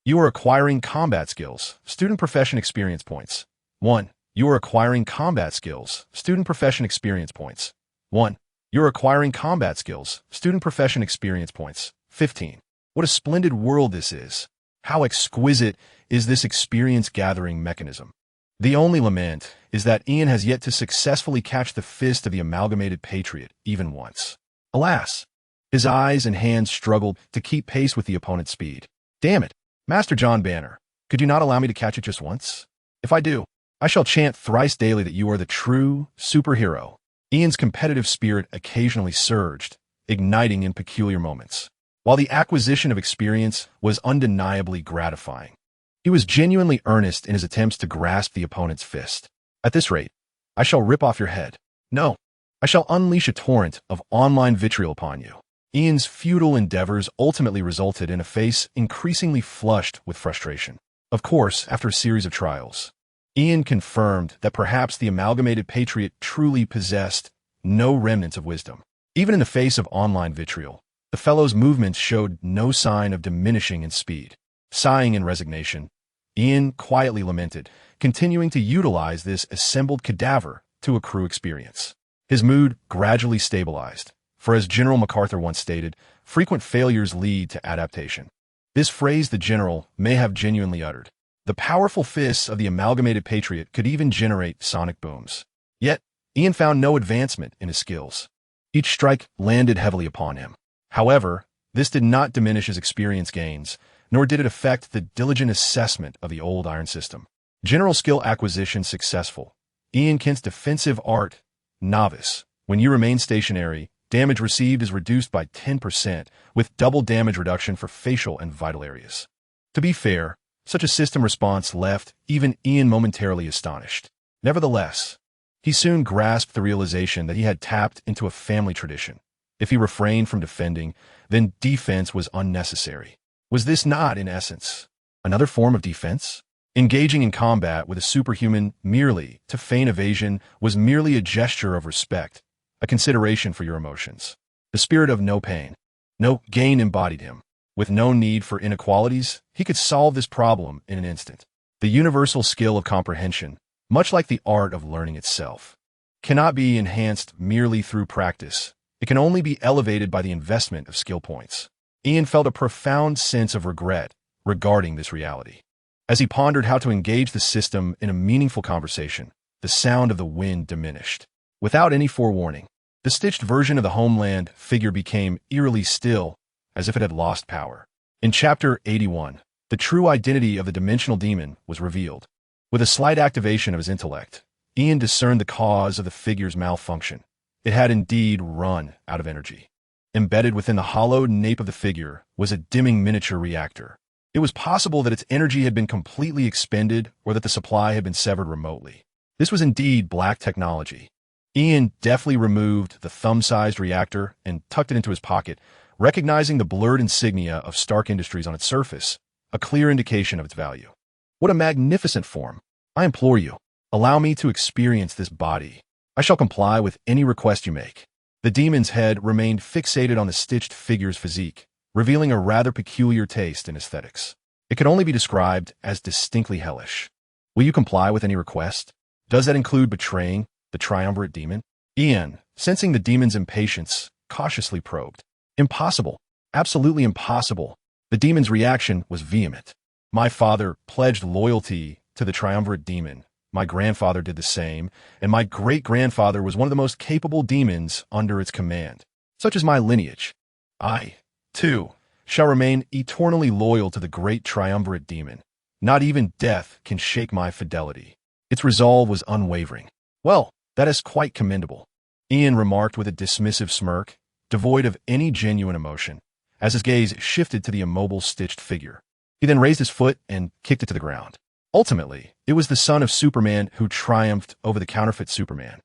You are acquiring combat skills. Student profession experience points. 1. You are acquiring combat skills. Student profession experience points. 1. You are acquiring combat skills. Student profession experience points. 15. What a splendid world this is. How exquisite is this experience-gathering mechanism. The only lament is that Ian has yet to successfully catch the fist of the amalgamated patriot even once. Alas, his eyes and hands struggled to keep pace with the opponent's speed. Damn it, Master John Banner, could you not allow me to catch it just once? If I do, I shall chant thrice daily that you are the true superhero. Ian's competitive spirit occasionally surged, igniting in peculiar moments. While the acquisition of experience was undeniably gratifying, he was genuinely earnest in his attempts to grasp the opponent's fist. At this rate, I shall rip off your head. No, I shall unleash a torrent of online vitriol upon you. Ian's futile endeavors ultimately resulted in a face increasingly flushed with frustration. Of course, after a series of trials, Ian confirmed that perhaps the amalgamated patriot truly possessed no remnants of wisdom. Even in the face of online vitriol, the fellow's movements showed no sign of diminishing in speed. Sighing in resignation, Ian quietly lamented, continuing to utilize this assembled cadaver to accrue experience. His mood gradually stabilized, for as General MacArthur once stated, frequent failures lead to adaptation. This phrase the general may have genuinely uttered. The powerful fists of the amalgamated patriot could even generate sonic booms. Yet, Ian found no advancement in his skills. Each strike landed heavily upon him. However, this did not diminish his experience gains, nor did it affect the diligent assessment of the old iron system. General skill acquisition successful. Ian Kent's defensive art, novice. When you remain stationary, damage received is reduced by 10%, with double damage reduction for facial and vital areas. To be fair, such a system response left even Ian momentarily astonished. Nevertheless, he soon grasped the realization that he had tapped into a family tradition. If he refrained from defending, then defense was unnecessary. Was this not, in essence, another form of defense? Engaging in combat with a superhuman merely to feign evasion was merely a gesture of respect, a consideration for your emotions. The spirit of no pain, no gain embodied him. With no need for inequalities, he could solve this problem in an instant. The universal skill of comprehension, much like the art of learning itself, cannot be enhanced merely through practice. It can only be elevated by the investment of skill points. Ian felt a profound sense of regret regarding this reality. As he pondered how to engage the system in a meaningful conversation, the sound of the wind diminished. Without any forewarning, the stitched version of the homeland figure became eerily still, as if it had lost power. In Chapter 81, the true identity of the dimensional demon was revealed. With a slight activation of his intellect, Ian discerned the cause of the figure's malfunction. It had indeed run out of energy. Embedded within the hollowed nape of the figure was a dimming miniature reactor. It was possible that its energy had been completely expended or that the supply had been severed remotely. This was indeed black technology. Ian deftly removed the thumb-sized reactor and tucked it into his pocket, recognizing the blurred insignia of Stark Industries on its surface, a clear indication of its value. What a magnificent form! I implore you, allow me to experience this body. I shall comply with any request you make. The demon's head remained fixated on the stitched figure's physique, revealing a rather peculiar taste in aesthetics. It could only be described as distinctly hellish. Will you comply with any request? Does that include betraying the triumvirate demon? Ian, sensing the demon's impatience, cautiously probed. Impossible. Absolutely impossible. The demon's reaction was vehement. My father pledged loyalty to the triumvirate demon. My grandfather did the same, and my great-grandfather was one of the most capable demons under its command. such as my lineage. I, too, shall remain eternally loyal to the great triumvirate demon. Not even death can shake my fidelity. Its resolve was unwavering. Well, that is quite commendable, Ian remarked with a dismissive smirk, devoid of any genuine emotion, as his gaze shifted to the immobile stitched figure. He then raised his foot and kicked it to the ground. Ultimately, it was the son of Superman who triumphed over the counterfeit Superman,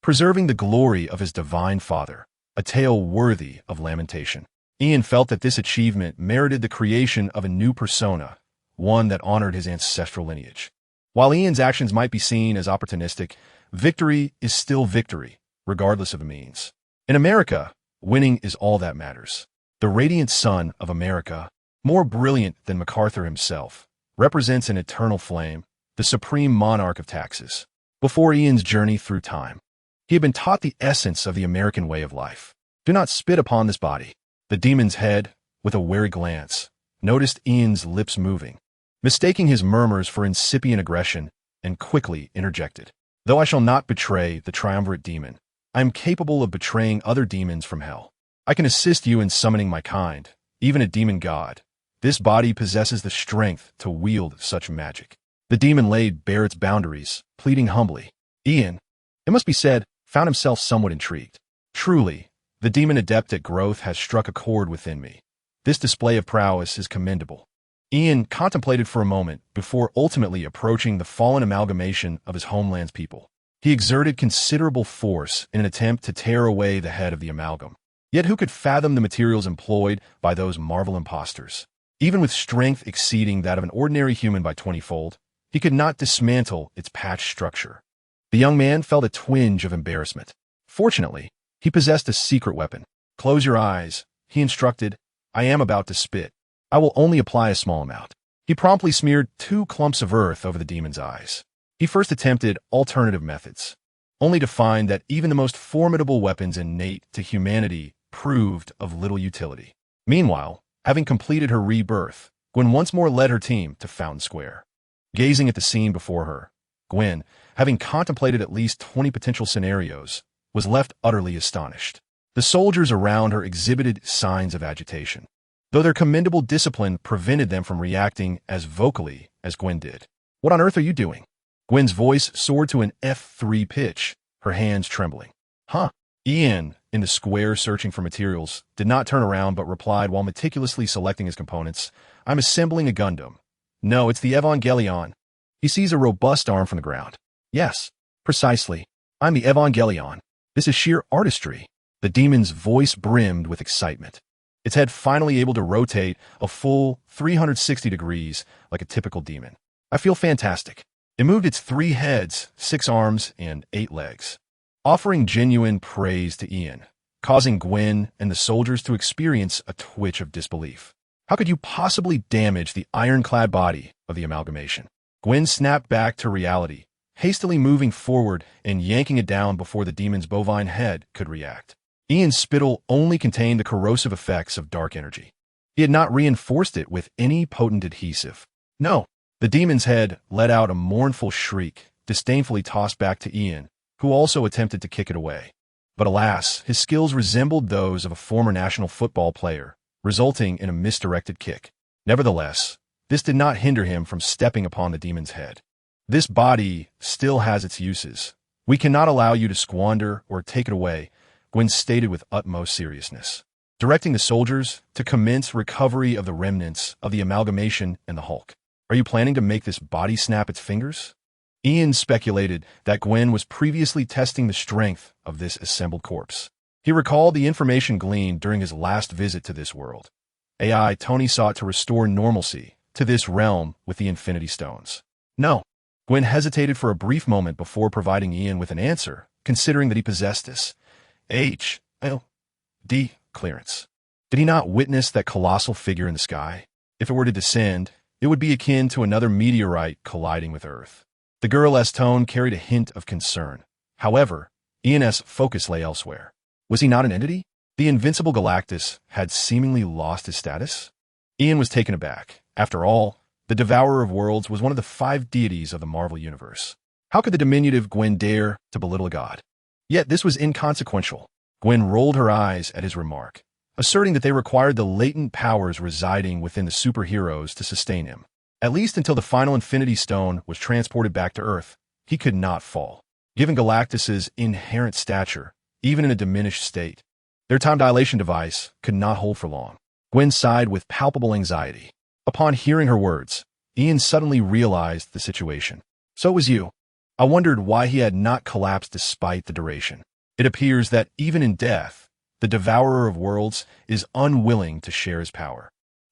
preserving the glory of his divine father, a tale worthy of lamentation. Ian felt that this achievement merited the creation of a new persona, one that honored his ancestral lineage. While Ian's actions might be seen as opportunistic, victory is still victory, regardless of the means. In America, winning is all that matters. The radiant sun of America, more brilliant than MacArthur himself, represents an eternal flame, the supreme monarch of taxes. Before Ian's journey through time, he had been taught the essence of the American way of life. Do not spit upon this body. The demon's head, with a wary glance, noticed Ian's lips moving, mistaking his murmurs for incipient aggression, and quickly interjected. Though I shall not betray the triumvirate demon, I am capable of betraying other demons from hell. I can assist you in summoning my kind, even a demon god. This body possesses the strength to wield such magic. The demon laid bare its boundaries, pleading humbly. Ian, it must be said, found himself somewhat intrigued. Truly, the demon adept at growth has struck a chord within me. This display of prowess is commendable. Ian contemplated for a moment before ultimately approaching the fallen amalgamation of his homeland's people. He exerted considerable force in an attempt to tear away the head of the amalgam. Yet who could fathom the materials employed by those Marvel impostors? Even with strength exceeding that of an ordinary human by 20-fold, he could not dismantle its patched structure. The young man felt a twinge of embarrassment. Fortunately, he possessed a secret weapon. Close your eyes, he instructed. I am about to spit. I will only apply a small amount. He promptly smeared 2 clumps of earth over the demon's eyes. He first attempted alternative methods, only to find that even the most formidable weapons innate to humanity proved of little utility. Meanwhile, having completed her rebirth, Gwen once more led her team to Fountain Square. Gazing at the scene before her, Gwen, having contemplated at least 20 potential scenarios, was left utterly astonished. The soldiers around her exhibited signs of agitation, though their commendable discipline prevented them from reacting as vocally as Gwen did. What on earth are you doing? Gwen's voice soared to an F3 pitch, her hands trembling. Huh? Ian, in the square searching for materials, did not turn around but replied while meticulously selecting his components, I'm assembling a Gundam. No, it's the Evangelion. He sees a robust arm from the ground. Yes, precisely. I'm the Evangelion. This is sheer artistry. The demon's voice brimmed with excitement. Its head finally able to rotate a full 360 degrees like a typical demon. I feel fantastic. It moved its 3 heads, 6 arms, and 8 legs, offering genuine praise to Ian, causing Gwen and the soldiers to experience a twitch of disbelief. How could you possibly damage the ironclad body of the amalgamation? Gwen snapped back to reality, hastily moving forward and yanking it down before the demon's bovine head could react. Ian's spittle only contained the corrosive effects of dark energy. He had not reinforced it with any potent adhesive. No, the demon's head let out a mournful shriek, disdainfully tossed back to Ian, who also attempted to kick it away. But alas, his skills resembled those of a former national football player, resulting in a misdirected kick. Nevertheless, this did not hinder him from stepping upon the demon's head. This body still has its uses. We cannot allow you to squander or take it away, Gwen stated with utmost seriousness, directing the soldiers to commence recovery of the remnants of the amalgamation and the Hulk. Are you planning to make this body snap its fingers? Ian speculated that Gwen was previously testing the strength of this assembled corpse. He recalled the information gleaned during his last visit to this world. AI Tony sought to restore normalcy to this realm with the Infinity Stones. No. Gwen hesitated for a brief moment before providing Ian with an answer, considering that he possessed this D clearance. Did he not witness that colossal figure in the sky? If it were to descend, it would be akin to another meteorite colliding with Earth. The girl's tone carried a hint of concern. However, Ian's focus lay elsewhere. Was he not an entity? The invincible Galactus had seemingly lost his status? Ian was taken aback. After all, the Devourer of Worlds was one of the 5 deities of the Marvel Universe. How could the diminutive Gwen dare to belittle a god? Yet this was inconsequential. Gwen rolled her eyes at his remark, asserting that they required the latent powers residing within the superheroes to sustain him. At least until the final Infinity Stone was transported back to Earth, he could not fall. Given Galactus's inherent stature, even in a diminished state, their time dilation device could not hold for long. Gwen sighed with palpable anxiety. Upon hearing her words, Ian suddenly realized the situation. So it was you. I wondered why he had not collapsed despite the duration. It appears that even in death, the Devourer of Worlds is unwilling to share his power.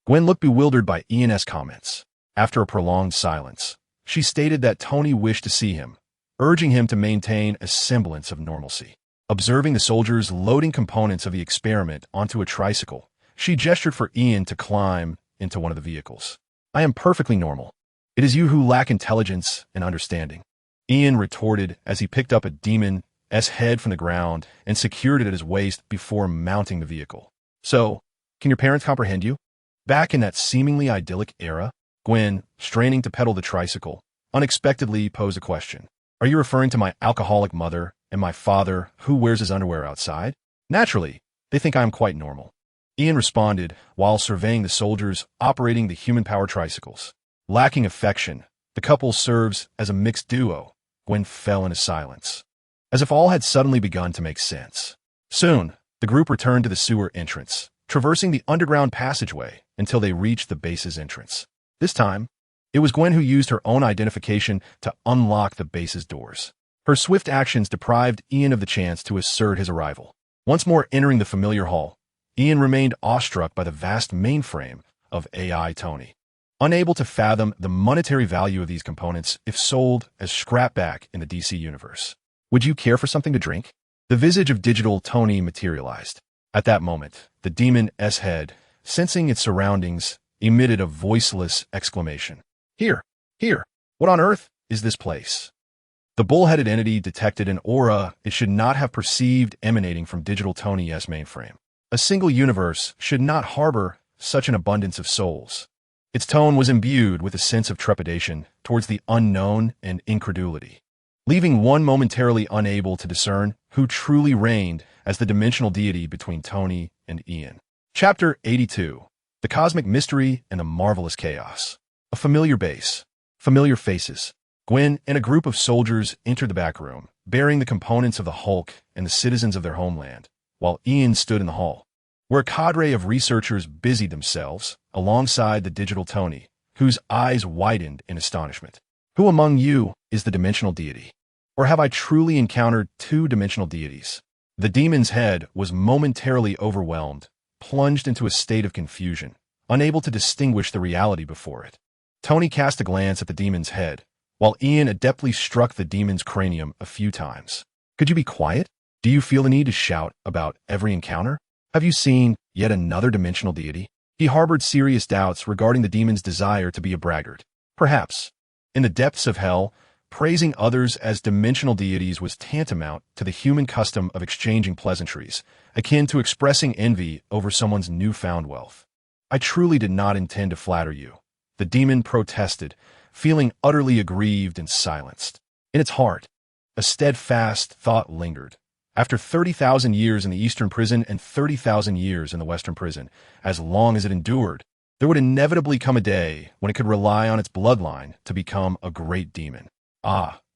Gwen looked bewildered by Ian's comments. After a prolonged silence, she stated that Tony wished to see him, urging him to maintain a semblance of normalcy. Observing the soldiers loading components of the experiment onto a tricycle, she gestured for Ian to climb into one of the vehicles. I am perfectly normal. It is you who lack intelligence and understanding, Ian retorted as he picked up a demon's head from the ground and secured it at his waist before mounting the vehicle. So, can your parents comprehend you? Back in that seemingly idyllic era, Gwen, straining to pedal the tricycle, unexpectedly posed a question. Are you referring to my alcoholic mother and my father who wears his underwear outside? Naturally, they think I am quite normal. Ian responded while surveying the soldiers operating the human-powered tricycles. Lacking affection, the couple serves as a mixed duo. Gwen fell into silence, as if all had suddenly begun to make sense. Soon, the group returned to the sewer entrance, traversing the underground passageway until they reached the base's entrance. This time, it was Gwen who used her own identification to unlock the base's doors. Her swift actions deprived Ian of the chance to assert his arrival. Once more entering the familiar hall, Ian remained awestruck by the vast mainframe of AI Tony. Unable to fathom the monetary value of these components if sold as scrapback in the DC universe. Would you care for something to drink? The visage of digital Tony materialized. At that moment, the demon's head, sensing its surroundings, emitted a voiceless exclamation. Here, what on earth is this place? The bull-headed entity detected an aura it should not have perceived emanating from digital Tony's mainframe. A single universe should not harbor such an abundance of souls. Its tone was imbued with a sense of trepidation towards the unknown and incredulity, leaving one momentarily unable to discern who truly reigned as the dimensional deity between Tony and Ian. Chapter 82. The Cosmic Mystery and the Marvelous Chaos. A familiar base. Familiar faces. Gwen and a group of soldiers entered the back room, bearing the components of the Hulk and the citizens of their homeland, while Ian stood in the hall, where a cadre of researchers busied themselves alongside the digital Tony, whose eyes widened in astonishment. Who among you is the dimensional deity? Or have I truly encountered two-dimensional deities? The demon's head was momentarily overwhelmed, plunged into a state of confusion, unable to distinguish the reality before it. Tony cast a glance at the demon's head, while Ian adeptly struck the demon's cranium a few times. Could you be quiet? Do you feel the need to shout about every encounter? Have you seen yet another dimensional deity? He harbored serious doubts regarding the demon's desire to be a braggart. Perhaps, in the depths of hell, praising others as dimensional deities was tantamount to the human custom of exchanging pleasantries, akin to expressing envy over someone's newfound wealth. I truly did not intend to flatter you, the demon protested, feeling utterly aggrieved and silenced. In its heart, a steadfast thought lingered. After 30,000 years in the Eastern prison and 30,000 years in the Western prison, as long as it endured, there would inevitably come a day when it could rely on its bloodline to become a great demon.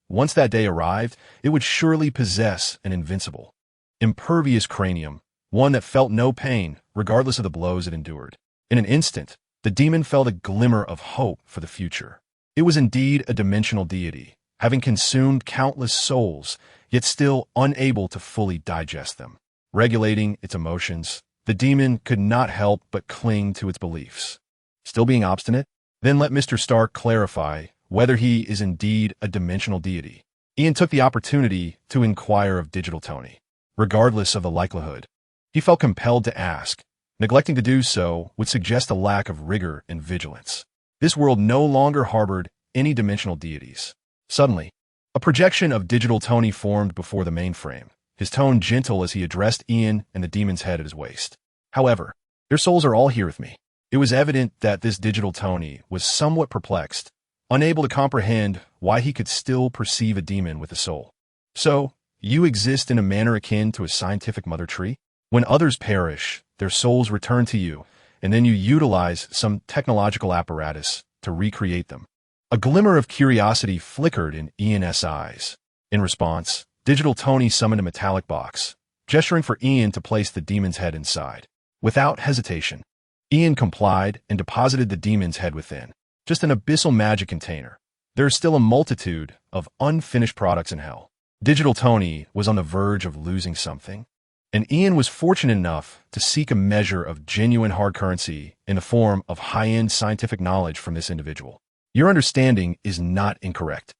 Once that day arrived, it would surely possess an invincible, impervious cranium, one that felt no pain, regardless of the blows it endured. In an instant, the demon felt a glimmer of hope for the future. It was indeed a dimensional deity, having consumed countless souls, yet still unable to fully digest them. Regulating its emotions, the demon could not help but cling to its beliefs. Still being obstinate? Then let Mr. Stark clarify whether he is indeed a dimensional deity. Ian took the opportunity to inquire of Digital Tony. Regardless of the likelihood, he felt compelled to ask. Neglecting to do so would suggest a lack of rigor and vigilance. This world no longer harbored any dimensional deities. Suddenly, a projection of Digital Tony formed before the mainframe, his tone gentle as he addressed Ian and the demon's head at his waist. However, their souls are all here with me. It was evident that this Digital Tony was somewhat perplexed, unable to comprehend why he could still perceive a demon with a soul. So, You exist in a manner akin to a scientific mother tree. When others perish, their souls return to you, and then you utilize some technological apparatus to recreate them. A glimmer of curiosity flickered in Ian's eyes. In response, Digital Tony summoned a metallic box, gesturing for Ian to place the demon's head inside. Without hesitation, Ian complied and deposited the demon's head within. Just an abyssal magic container. There is still a multitude of unfinished products in hell. Digital Tony was on the verge of losing something, and Ian was fortunate enough to seek a measure of genuine hard currency in the form of high-end scientific knowledge from this individual. Your understanding is not incorrect.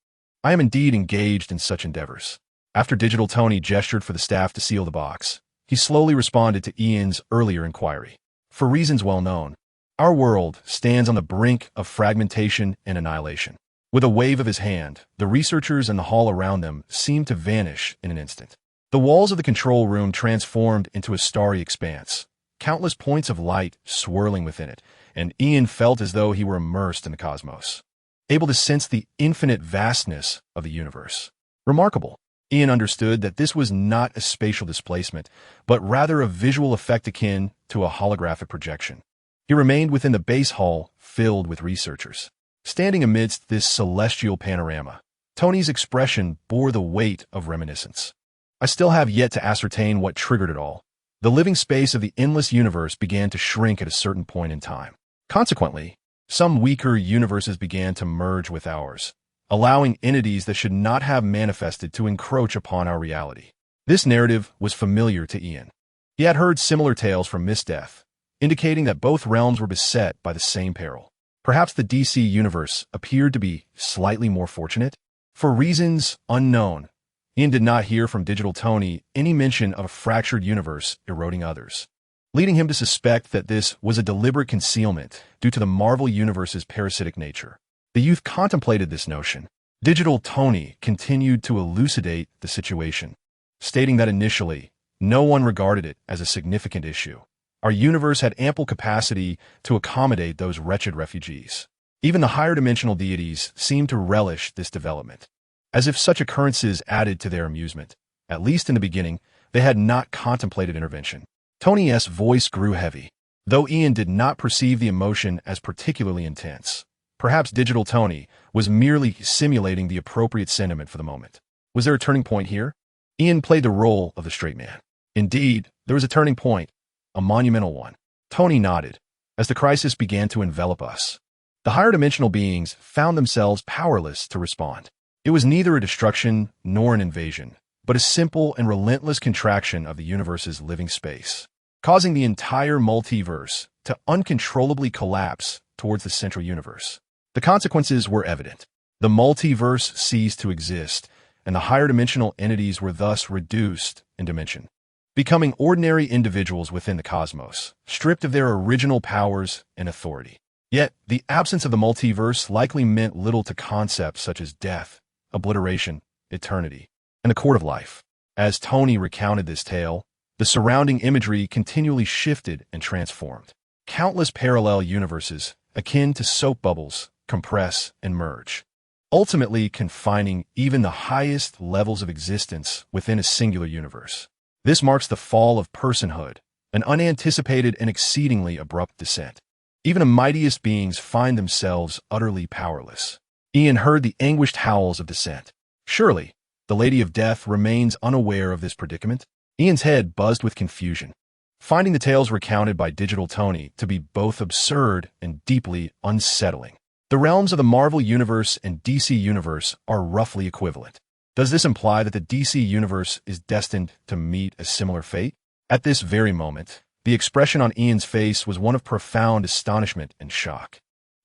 I am indeed engaged in such endeavors. After Digital Tony gestured for the staff to seal the box, he slowly responded to Ian's earlier inquiry. For reasons well known, our world stands on the brink of fragmentation and annihilation. With a wave of his hand, the researchers in the hall around them seemed to vanish in an instant. The walls of the control room transformed into a starry expanse, countless points of light swirling within it, and Ian felt as though he were immersed in the cosmos, able to sense the infinite vastness of the universe. Remarkable. Ian understood that this was not a spatial displacement, but rather a visual effect akin to a holographic projection. He remained within the base hall filled with researchers. Standing amidst this celestial panorama, Tony's expression bore the weight of reminiscence. I still have yet to ascertain what triggered it all. The living space of the endless universe began to shrink at a certain point in time. Consequently, some weaker universes began to merge with ours, allowing entities that should not have manifested to encroach upon our reality. This narrative was familiar to Ian. He had heard similar tales from Miss Death, indicating that both realms were beset by the same peril. Perhaps the DC universe appeared to be slightly more fortunate. For reasons unknown, Ian did not hear from Digital Tony any mention of a fractured universe eroding others, leading him to suspect that this was a deliberate concealment due to the Marvel Universe's parasitic nature. The youth contemplated this notion. Digital Tony continued to elucidate the situation, stating that initially, no one regarded it as a significant issue. Our universe had ample capacity to accommodate those wretched refugees. Even the higher dimensional deities seemed to relish this development, as if such occurrences added to their amusement. At least in the beginning, they had not contemplated intervention. Tony's voice grew heavy, though Ian did not perceive the emotion as particularly intense. Perhaps Digital Tony was merely simulating the appropriate sentiment for the moment. Was there a turning point here? Ian played the role of the straight man. Indeed, there was a turning point. A monumental one. Tony nodded, as the crisis began to envelop us. The higher dimensional beings found themselves powerless to respond. It was neither a destruction nor an invasion, but a simple and relentless contraction of the universe's living space, causing the entire multiverse to uncontrollably collapse towards the central universe. The consequences were evident. The multiverse ceased to exist, and the higher dimensional entities were thus reduced in dimension, becoming ordinary individuals within the cosmos, stripped of their original powers and authority. Yet, the absence of the multiverse likely meant little to concepts such as death, obliteration, eternity, and the court of life. As Tony recounted this tale, the surrounding imagery continually shifted and transformed. Countless parallel universes, akin to soap bubbles, compress and merge, ultimately confining even the highest levels of existence within a singular universe. This marks the fall of personhood, an unanticipated and exceedingly abrupt descent. Even the mightiest beings find themselves utterly powerless. Ian heard the anguished howls of dissent. Surely, the Lady of Death remains unaware of this predicament. Ian's head buzzed with confusion, finding the tales recounted by Digital Tony to be both absurd and deeply unsettling. The realms of the Marvel Universe and DC Universe are roughly equivalent. Does this imply that the DC Universe is destined to meet a similar fate? At this very moment, the expression on Ian's face was one of profound astonishment and shock.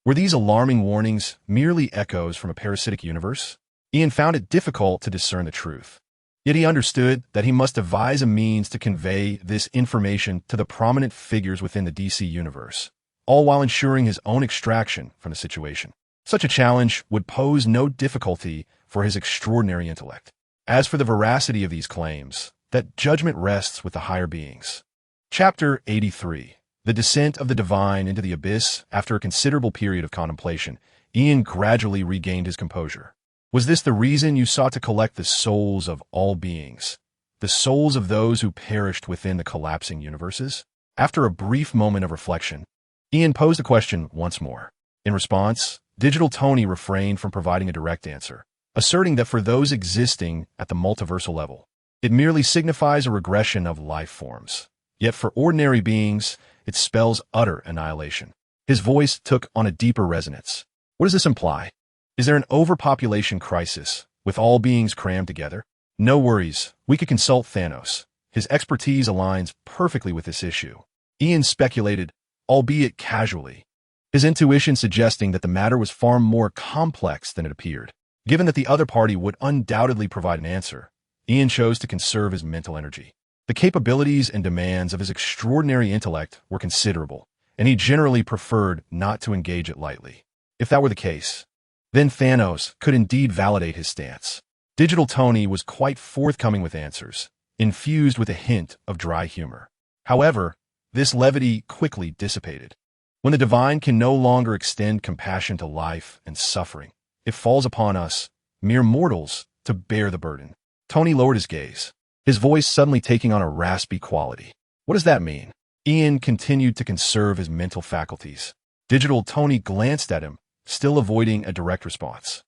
Were these alarming warnings merely echoes from a parasitic universe? Ian found it difficult to discern the truth. Yet he understood that he must devise a means to convey this information to the prominent figures within the DC Universe, all while ensuring his own extraction from the situation. Such a challenge would pose no difficulty for his extraordinary intellect. As for the veracity of these claims, that judgment rests with the higher beings. Chapter 83. The Descent of the Divine into the Abyss. After a considerable period of contemplation, Ian gradually regained his composure. Was this the reason you sought to collect the souls of all beings? The souls of those who perished within the collapsing universes? After a brief moment of reflection, Ian posed the question once more. In response, Digital Tony refrained from providing a direct answer, asserting that for those existing at the multiversal level, it merely signifies a regression of life forms. Yet for ordinary beings, it spells utter annihilation. His voice took on a deeper resonance. What does this imply? Is there an overpopulation crisis, with all beings crammed together? No worries, we could consult Thanos. His expertise aligns perfectly with this issue. Ian speculated, albeit casually, his intuition suggesting that the matter was far more complex than it appeared. Given that the other party would undoubtedly provide an answer, Ian chose to conserve his mental energy. The capabilities and demands of his extraordinary intellect were considerable, and he generally preferred not to engage it lightly. If that were the case, then Thanos could indeed validate his stance. Digital Tony was quite forthcoming with answers, infused with a hint of dry humor. However, this levity quickly dissipated. When the divine can no longer extend compassion to life and suffering, it falls upon us, mere mortals, to bear the burden. Tony lowered his gaze, his voice suddenly taking on a raspy quality. What does that mean? Ian continued to conserve his mental faculties. Digital Tony glanced at him, still avoiding a direct response.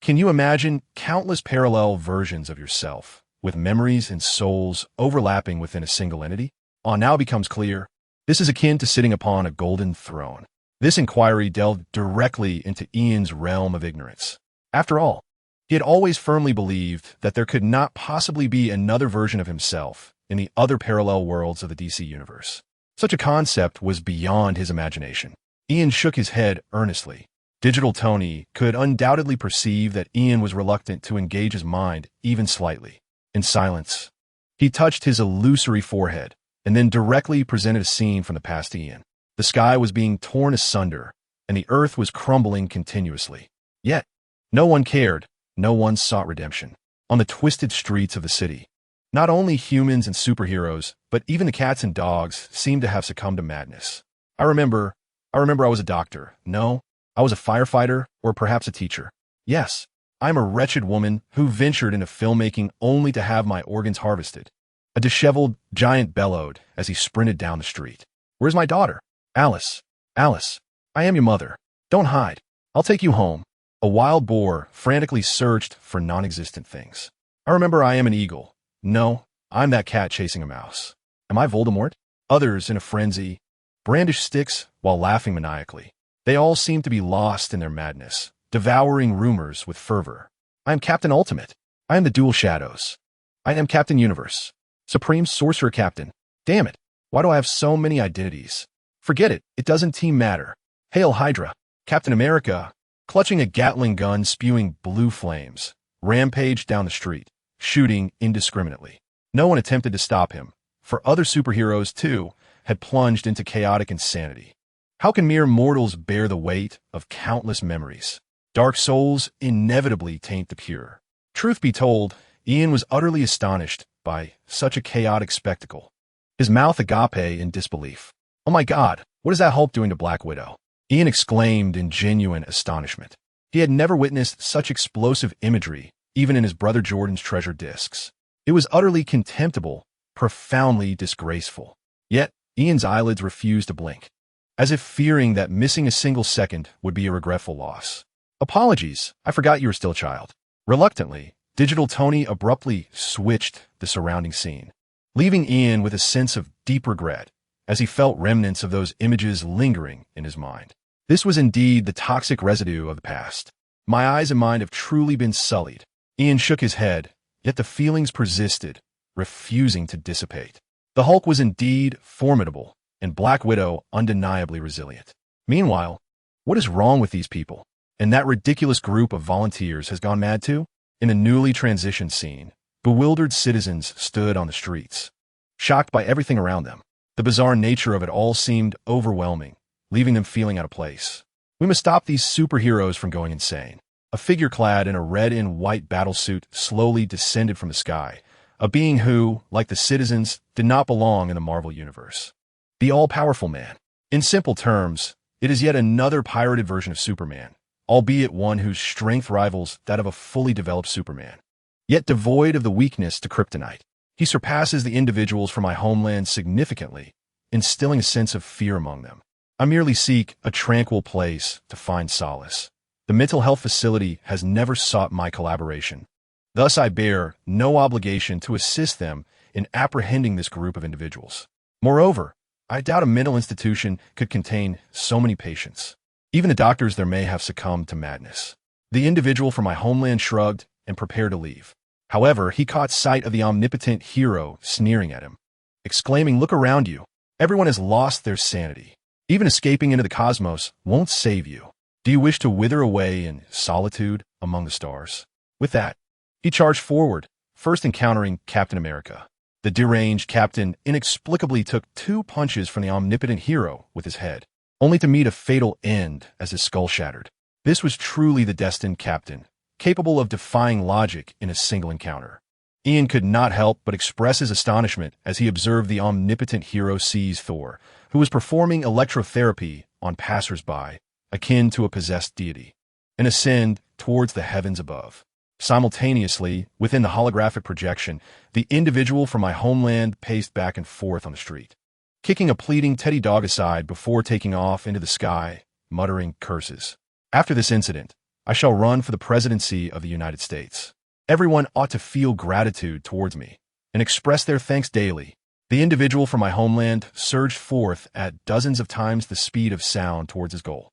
Can you imagine countless parallel versions of yourself, with memories and souls overlapping within a single entity? Now becomes clear. This is akin to sitting upon a golden throne. This inquiry delved directly into Ian's realm of ignorance. After all, he had always firmly believed that there could not possibly be another version of himself in the other parallel worlds of the DC universe. Such a concept was beyond his imagination. Ian shook his head earnestly. Digital Tony could undoubtedly perceive that Ian was reluctant to engage his mind even slightly. In silence, he touched his illusory forehead, and then directly presented a scene from the past to Ian. The sky was being torn asunder, and the earth was crumbling continuously. Yet, no one cared, no one sought redemption. On the twisted streets of the city, not only humans and superheroes, but even the cats and dogs seemed to have succumbed to madness. I remember I was a doctor. No, I was a firefighter, or perhaps a teacher. Yes, I'm a wretched woman who ventured into filmmaking only to have my organs harvested. A disheveled giant bellowed as he sprinted down the street. Where's my daughter? Alice. Alice, I am your mother. Don't hide. I'll take you home. A wild boar frantically searched for non-existent things. I remember I am an eagle. No, I'm that cat chasing a mouse. Am I Voldemort? Others, in a frenzy, brandished sticks while laughing maniacally. They all seemed to be lost in their madness, devouring rumors with fervor. I am Captain Ultimate. I am the Dual Shadows. I am Captain Universe. Supreme Sorcerer Captain. Damn it. Why do I have so many identities? Forget it. It doesn't matter. Hail Hydra. Captain America, clutching a Gatling gun spewing blue flames, rampaged down the street, shooting indiscriminately. No one attempted to stop him, for other superheroes, too, had plunged into chaotic insanity. How can mere mortals bear the weight of countless memories? Dark souls inevitably taint the pure. Truth be told, Ian was utterly astonished by such a chaotic spectacle. His mouth agape in disbelief. Oh my God, what is that Hulk doing to Black Widow? Ian exclaimed in genuine astonishment. He had never witnessed such explosive imagery, even in his brother Jordan's treasure discs. It was utterly contemptible, profoundly disgraceful. Yet, Ian's eyelids refused to blink, as if fearing that missing a single second would be a regretful loss. Apologies, I forgot you were still a child. Reluctantly, Digital Tony abruptly switched the surrounding scene, leaving Ian with a sense of deep regret as he felt remnants of those images lingering in his mind. This was indeed the toxic residue of the past. My eyes and mind have truly been sullied. Ian shook his head, yet the feelings persisted, refusing to dissipate. The Hulk was indeed formidable, and Black Widow undeniably resilient. Meanwhile, what is wrong with these people? And that ridiculous group of volunteers has gone mad too? In a newly transitioned scene, bewildered citizens stood on the streets, shocked by everything around them. The bizarre nature of it all seemed overwhelming, leaving them feeling out of place. We must stop these superheroes from going insane. A figure clad in a red and white battlesuit slowly descended from the sky, a being who, like the citizens, did not belong in the Marvel Universe. The all-powerful man. In simple terms, it is yet another pirated version of Superman, albeit one whose strength rivals that of a fully developed Superman. Yet devoid of the weakness to kryptonite, he surpasses the individuals from my homeland significantly, instilling a sense of fear among them. I merely seek a tranquil place to find solace. The mental health facility has never sought my collaboration. Thus, I bear no obligation to assist them in apprehending this group of individuals. Moreover, I doubt a mental institution could contain so many patients. Even the doctors there may have succumbed to madness. The individual from my homeland shrugged and prepared to leave. However, he caught sight of the omnipotent hero sneering at him, exclaiming, "Look around you. Everyone has lost their sanity. Even escaping into the cosmos won't save you. Do you wish to wither away in solitude among the stars?" With that, he charged forward, first encountering Captain America. The deranged captain inexplicably took 2 punches from the omnipotent hero with his head, only to meet a fatal end as his skull shattered. This was truly the destined captain, capable of defying logic in a single encounter. Ian could not help but express his astonishment as he observed the omnipotent hero seize Thor, who was performing electrotherapy on passers-by, akin to a possessed deity, and ascend towards the heavens above. Simultaneously, within the holographic projection, the individual from my homeland paced back and forth on the street, kicking a pleading teddy dog aside before taking off into the sky, muttering curses. After this incident, I shall run for the presidency of the United States. Everyone ought to feel gratitude towards me and express their thanks daily. The individual from my homeland surged forth at dozens of times the speed of sound towards his goal.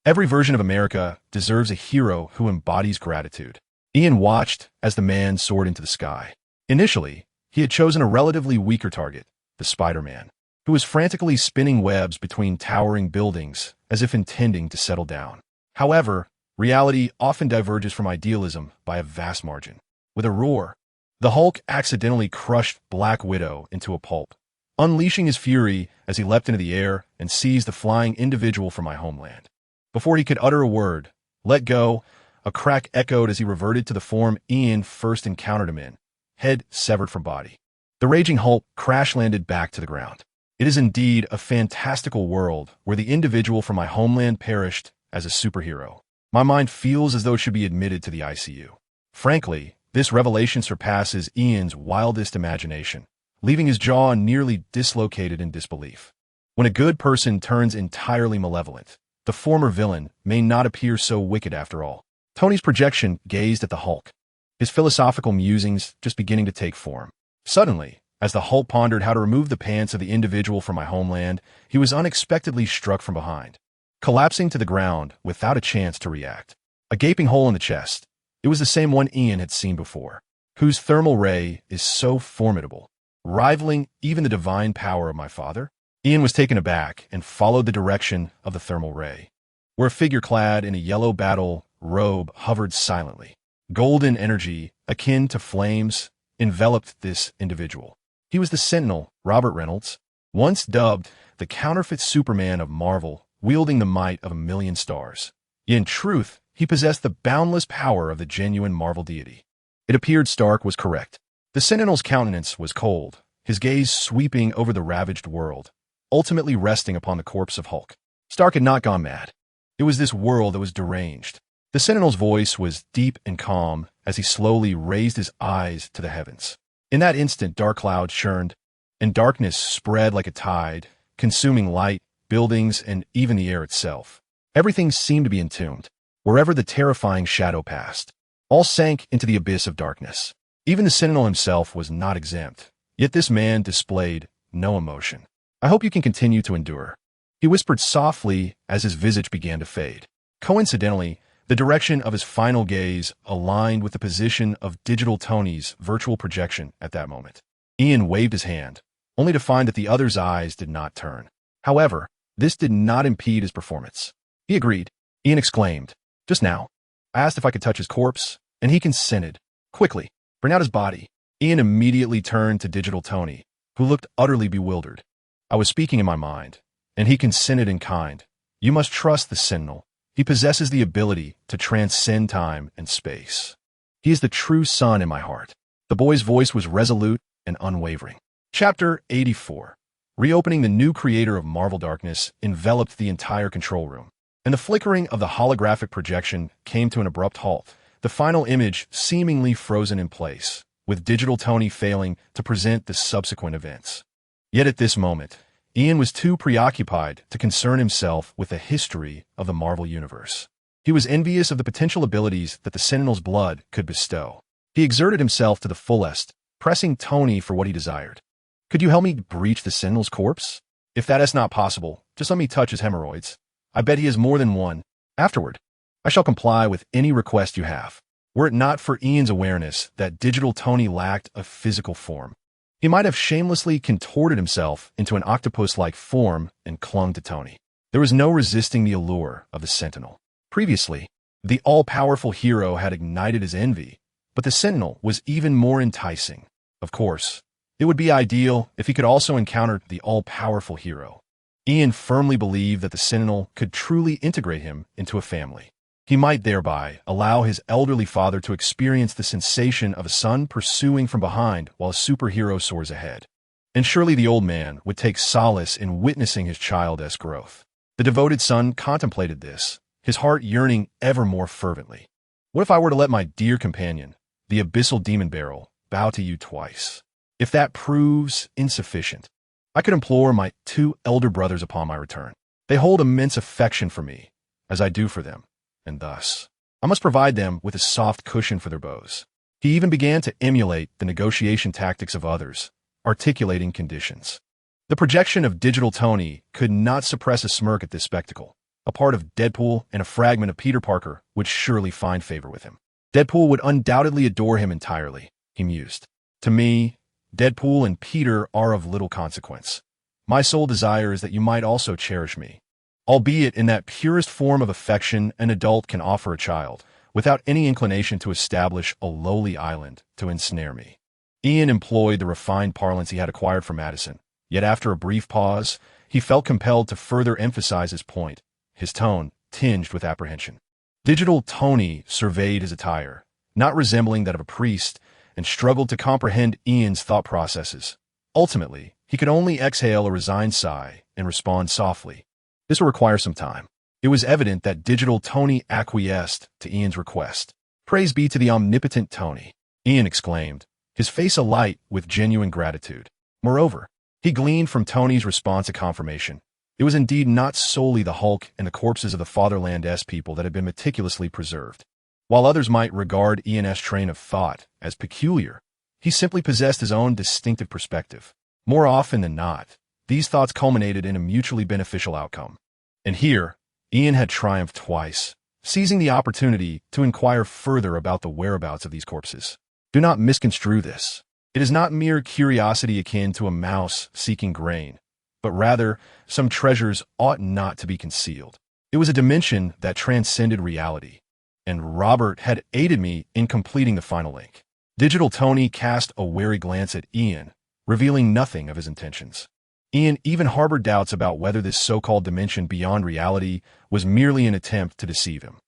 Every version of America deserves a hero who embodies gratitude. Ian watched as the man soared into the sky. Initially, he had chosen a relatively weaker target, the Spider-Man, who was frantically spinning webs between towering buildings as if intending to settle down. However, reality often diverges from idealism by a vast margin. With a roar, the Hulk accidentally crushed Black Widow into a pulp, unleashing his fury as he leapt into the air and seized the flying individual from my homeland. Before he could utter a word, "Let go," a crack echoed as he reverted to the form Ian first encountered him in, head severed from body. The raging Hulk crash-landed back to the ground. It is indeed a fantastical world where the individual from my homeland perished as a superhero. My mind feels as though it should be admitted to the ICU. Frankly, this revelation surpasses Ian's wildest imagination, leaving his jaw nearly dislocated in disbelief. When a good person turns entirely malevolent, the former villain may not appear so wicked after all. Tony's projection gazed at the Hulk, his philosophical musings just beginning to take form. Suddenly, as the Hulk pondered how to remove the pants of the individual from my homeland, he was unexpectedly struck from behind, collapsing to the ground without a chance to react. A gaping hole in the chest. It was the same one Ian had seen before, whose thermal ray is so formidable, rivaling even the divine power of my father. Ian was taken aback and followed the direction of the thermal ray, where a figure clad in a yellow battle robe hovered silently. Golden energy, akin to flames, enveloped this individual. He was the Sentinel, Robert Reynolds, once dubbed the counterfeit Superman of Marvel, wielding the might of 1,000,000 stars. Yet in truth, he possessed the boundless power of the genuine Marvel deity. It appeared Stark was correct. The Sentinel's countenance was cold, his gaze sweeping over the ravaged world, ultimately resting upon the corpse of Hulk. Stark had not gone mad. It was this world that was deranged. The Sentinel's voice was deep and calm as he slowly raised his eyes to the heavens. In that instant, dark clouds churned, and darkness spread like a tide, consuming light, buildings, and even the air itself. Everything seemed to be entombed. Wherever the terrifying shadow passed, all sank into the abyss of darkness. Even the Sentinel himself was not exempt, yet this man displayed no emotion. "I hope you can continue to endure," he whispered softly as his visage began to fade. Coincidentally, the direction of his final gaze aligned with the position of Digital Tony's virtual projection at that moment. Ian waved his hand, only to find that the other's eyes did not turn. However, this did not impede his performance. He agreed. Ian exclaimed, "Just now, I asked if I could touch his corpse, and he consented. Quickly, bring out his body." Ian immediately turned to Digital Tony, who looked utterly bewildered. "I was speaking in my mind, and he consented in kind. You must trust the Sentinel. He possesses the ability to transcend time and space. He is the true son in my heart." The boy's voice was resolute and unwavering. Chapter 84. Reopening. The new creator of Marvel Darkness enveloped the entire control room. and the flickering of the holographic projection came to an abrupt halt, the final image seemingly frozen in place, with digital Tony failing to present the subsequent events. Yet at this moment, Ian was too preoccupied to concern himself with the history of the Marvel Universe. He was envious of the potential abilities that the Sentinel's blood could bestow. He exerted himself to the fullest, pressing Tony for what he desired. "Could you help me breach the Sentinel's corpse? If that is not possible, just let me touch his hemorrhoids. I bet he has more than one. Afterward, I shall comply with any request you have." Were it not for Ian's awareness that digital Tony lacked a physical form, he might have shamelessly contorted himself into an octopus-like form and clung to Tony. There was no resisting the allure of the Sentinel. Previously, the all-powerful hero had ignited his envy, but the Sentinel was even more enticing. Of course, it would be ideal if he could also encounter the all-powerful hero. Ian firmly believed that the Sentinel could truly integrate him into a family. He might thereby allow his elderly father to experience the sensation of a son pursuing from behind while a superhero soars ahead. And surely the old man would take solace in witnessing his child's growth. The devoted son contemplated this, his heart yearning ever more fervently. What if I were to let my dear companion, the abyssal demon barrel, bow to you twice? If that proves insufficient, I could implore my 2 elder brothers upon my return. They hold immense affection for me, as I do for them, and thus I must provide them with a soft cushion for their bows. He even began to emulate the negotiation tactics of others, articulating conditions. The projection of digital Tony could not suppress a smirk at this spectacle. A part of Deadpool and a fragment of Peter Parker would surely find favor with him. Deadpool would undoubtedly adore him entirely, he mused. To me, Deadpool and Peter are of little consequence. My sole desire is that you might also cherish me, albeit in that purest form of affection an adult can offer a child, without any inclination to establish a lowly island to ensnare me. Ian employed the refined parlance he had acquired from Madison, yet after a brief pause, he felt compelled to further emphasize his point, his tone tinged with apprehension. Digital Tony surveyed his attire, not resembling that of a priest, and struggled to comprehend Ian's thought processes. Ultimately, he could only exhale a resigned sigh and respond softly. This will require some time. It was evident that digital Tony acquiesced to Ian's request. "Praise be to the omnipotent Tony," Ian exclaimed, his face alight with genuine gratitude. Moreover, he gleaned from Tony's response a confirmation. It was indeed not solely the Hulk and the corpses of the Fatherland's people that had been meticulously preserved. While others might regard Ian's train of thought as peculiar, he simply possessed his own distinctive perspective. More often than not, these thoughts culminated in a mutually beneficial outcome. And here, Ian had triumphed twice, seizing the opportunity to inquire further about the whereabouts of these corpses. Do not misconstrue this. It is not mere curiosity akin to a mouse seeking grain, but rather some treasures ought not to be concealed. It was a dimension that transcended reality, and Robert had aided me in completing the final link. Digital Tony cast a wary glance at Ian, revealing nothing of his intentions. Ian even harbored doubts about whether this so-called dimension beyond reality was merely an attempt to deceive him.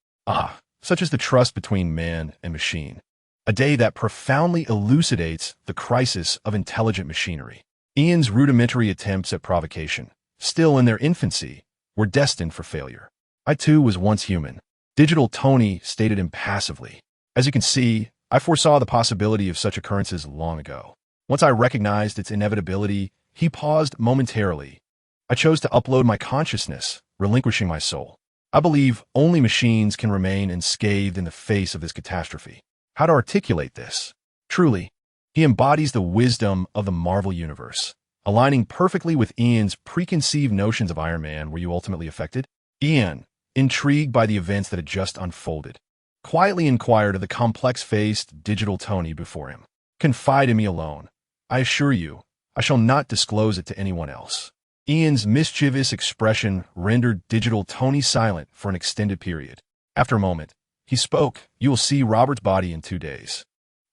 Such is the trust between man and machine. A day that profoundly elucidates the crisis of intelligent machinery. Ian's rudimentary attempts at provocation, still in their infancy, were destined for failure. I too was once human, Digital Tony stated impassively. As you can see, I foresaw the possibility of such occurrences long ago. Once I recognized its inevitability, he paused momentarily. I chose to upload my consciousness, relinquishing my soul. I believe only machines can remain unscathed in the face of this catastrophe. How to articulate this? Truly, he embodies the wisdom of the Marvel Universe, aligning perfectly with Ian's preconceived notions of Iron Man. Were you ultimately affected? Ian, intrigued by the events that had just unfolded, quietly inquired of the complex-faced Digital Tony before him. Confide in me alone. I assure you, I shall not disclose it to anyone else. Ian's mischievous expression rendered Digital Tony silent for an extended period. After a moment, he spoke. You will see Robert's body in 2 days.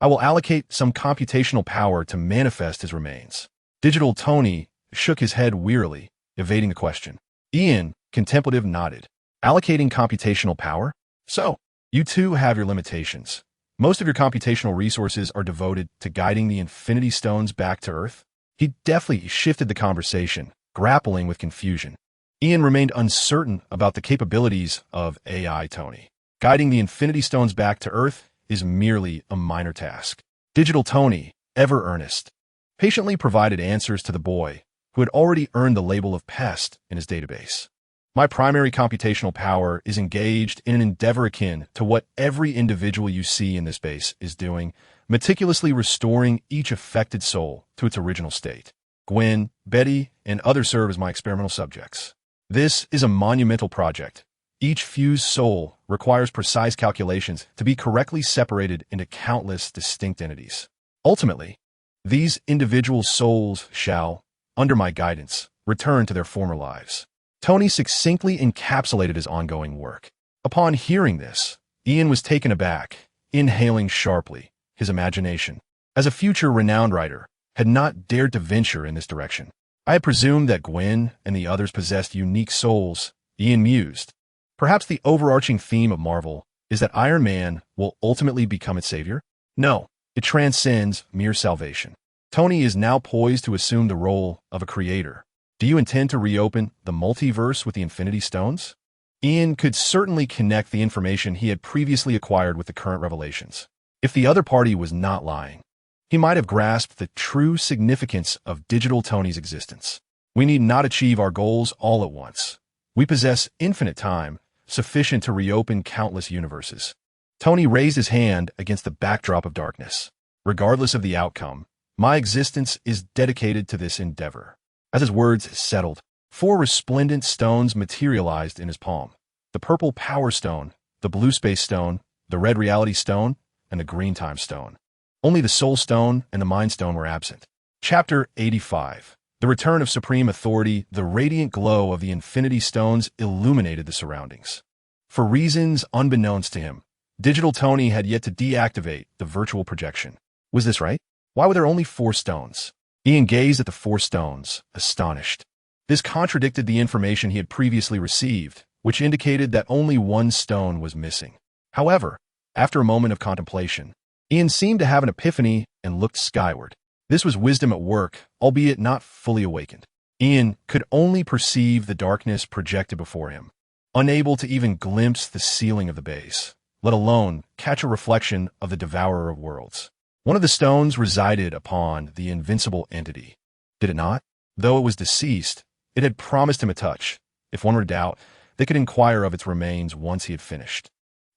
I will allocate some computational power to manifest his remains. Digital Tony shook his head wearily, evading the question. Ian, contemplative, nodded. Allocating computational power? So, you too have your limitations. Most of your computational resources are devoted to guiding the Infinity Stones back to Earth. He deftly shifted the conversation, grappling with confusion. Ian remained uncertain about the capabilities of AI Tony. Guiding the Infinity Stones back to Earth is merely a minor task. Digital Tony, ever earnest, patiently provided answers to the boy who had already earned the label of pest in his database. My primary computational power is engaged in an endeavor akin to what every individual you see in this base is doing, meticulously restoring each affected soul to its original state. Gwen, Betty, and others serve as my experimental subjects. This is a monumental project. Each fused soul requires precise calculations to be correctly separated into countless distinct entities. Ultimately, these individual souls shall, under my guidance, return to their former lives. Tony succinctly encapsulated his ongoing work. Upon hearing this, Ian was taken aback, inhaling sharply, his imagination, as a future renowned writer, had not dared to venture in this direction. I had presumed that Gwen and the others possessed unique souls, Ian mused. Perhaps the overarching theme of Marvel is that Iron Man will ultimately become its savior? No, it transcends mere salvation. Tony is now poised to assume the role of a creator. Do you intend to reopen the multiverse with the Infinity Stones? Ian could certainly connect the information he had previously acquired with the current revelations. If the other party was not lying, he might have grasped the true significance of Digital Tony's existence. We need not achieve our goals all at once. We possess infinite time, sufficient to reopen countless universes. Tony raised his hand against the backdrop of darkness. Regardless of the outcome, my existence is dedicated to this endeavor. As his words settled, 4 resplendent stones materialized in his palm. The purple Power Stone, the blue Space Stone, the red Reality Stone, and the green Time Stone. Only the Soul Stone and the Mind Stone were absent. Chapter 85. The Return of Supreme Authority. The radiant glow of the Infinity Stones illuminated the surroundings. For reasons unbeknownst to him, Digital Tony had yet to deactivate the virtual projection. Was this right? Why were there only 4 stones? Ian gazed at the 4 stones, astonished. This contradicted the information he had previously received, which indicated that only 1 stone was missing. However, after a moment of contemplation, Ian seemed to have an epiphany and looked skyward. This was wisdom at work, albeit not fully awakened. Ian could only perceive the darkness projected before him, unable to even glimpse the ceiling of the base, let alone catch a reflection of the Devourer of Worlds. One of the stones resided upon the invincible entity. Did it not? Though it was deceased, it had promised him a touch. If one were to doubt, they could inquire of its remains once he had finished.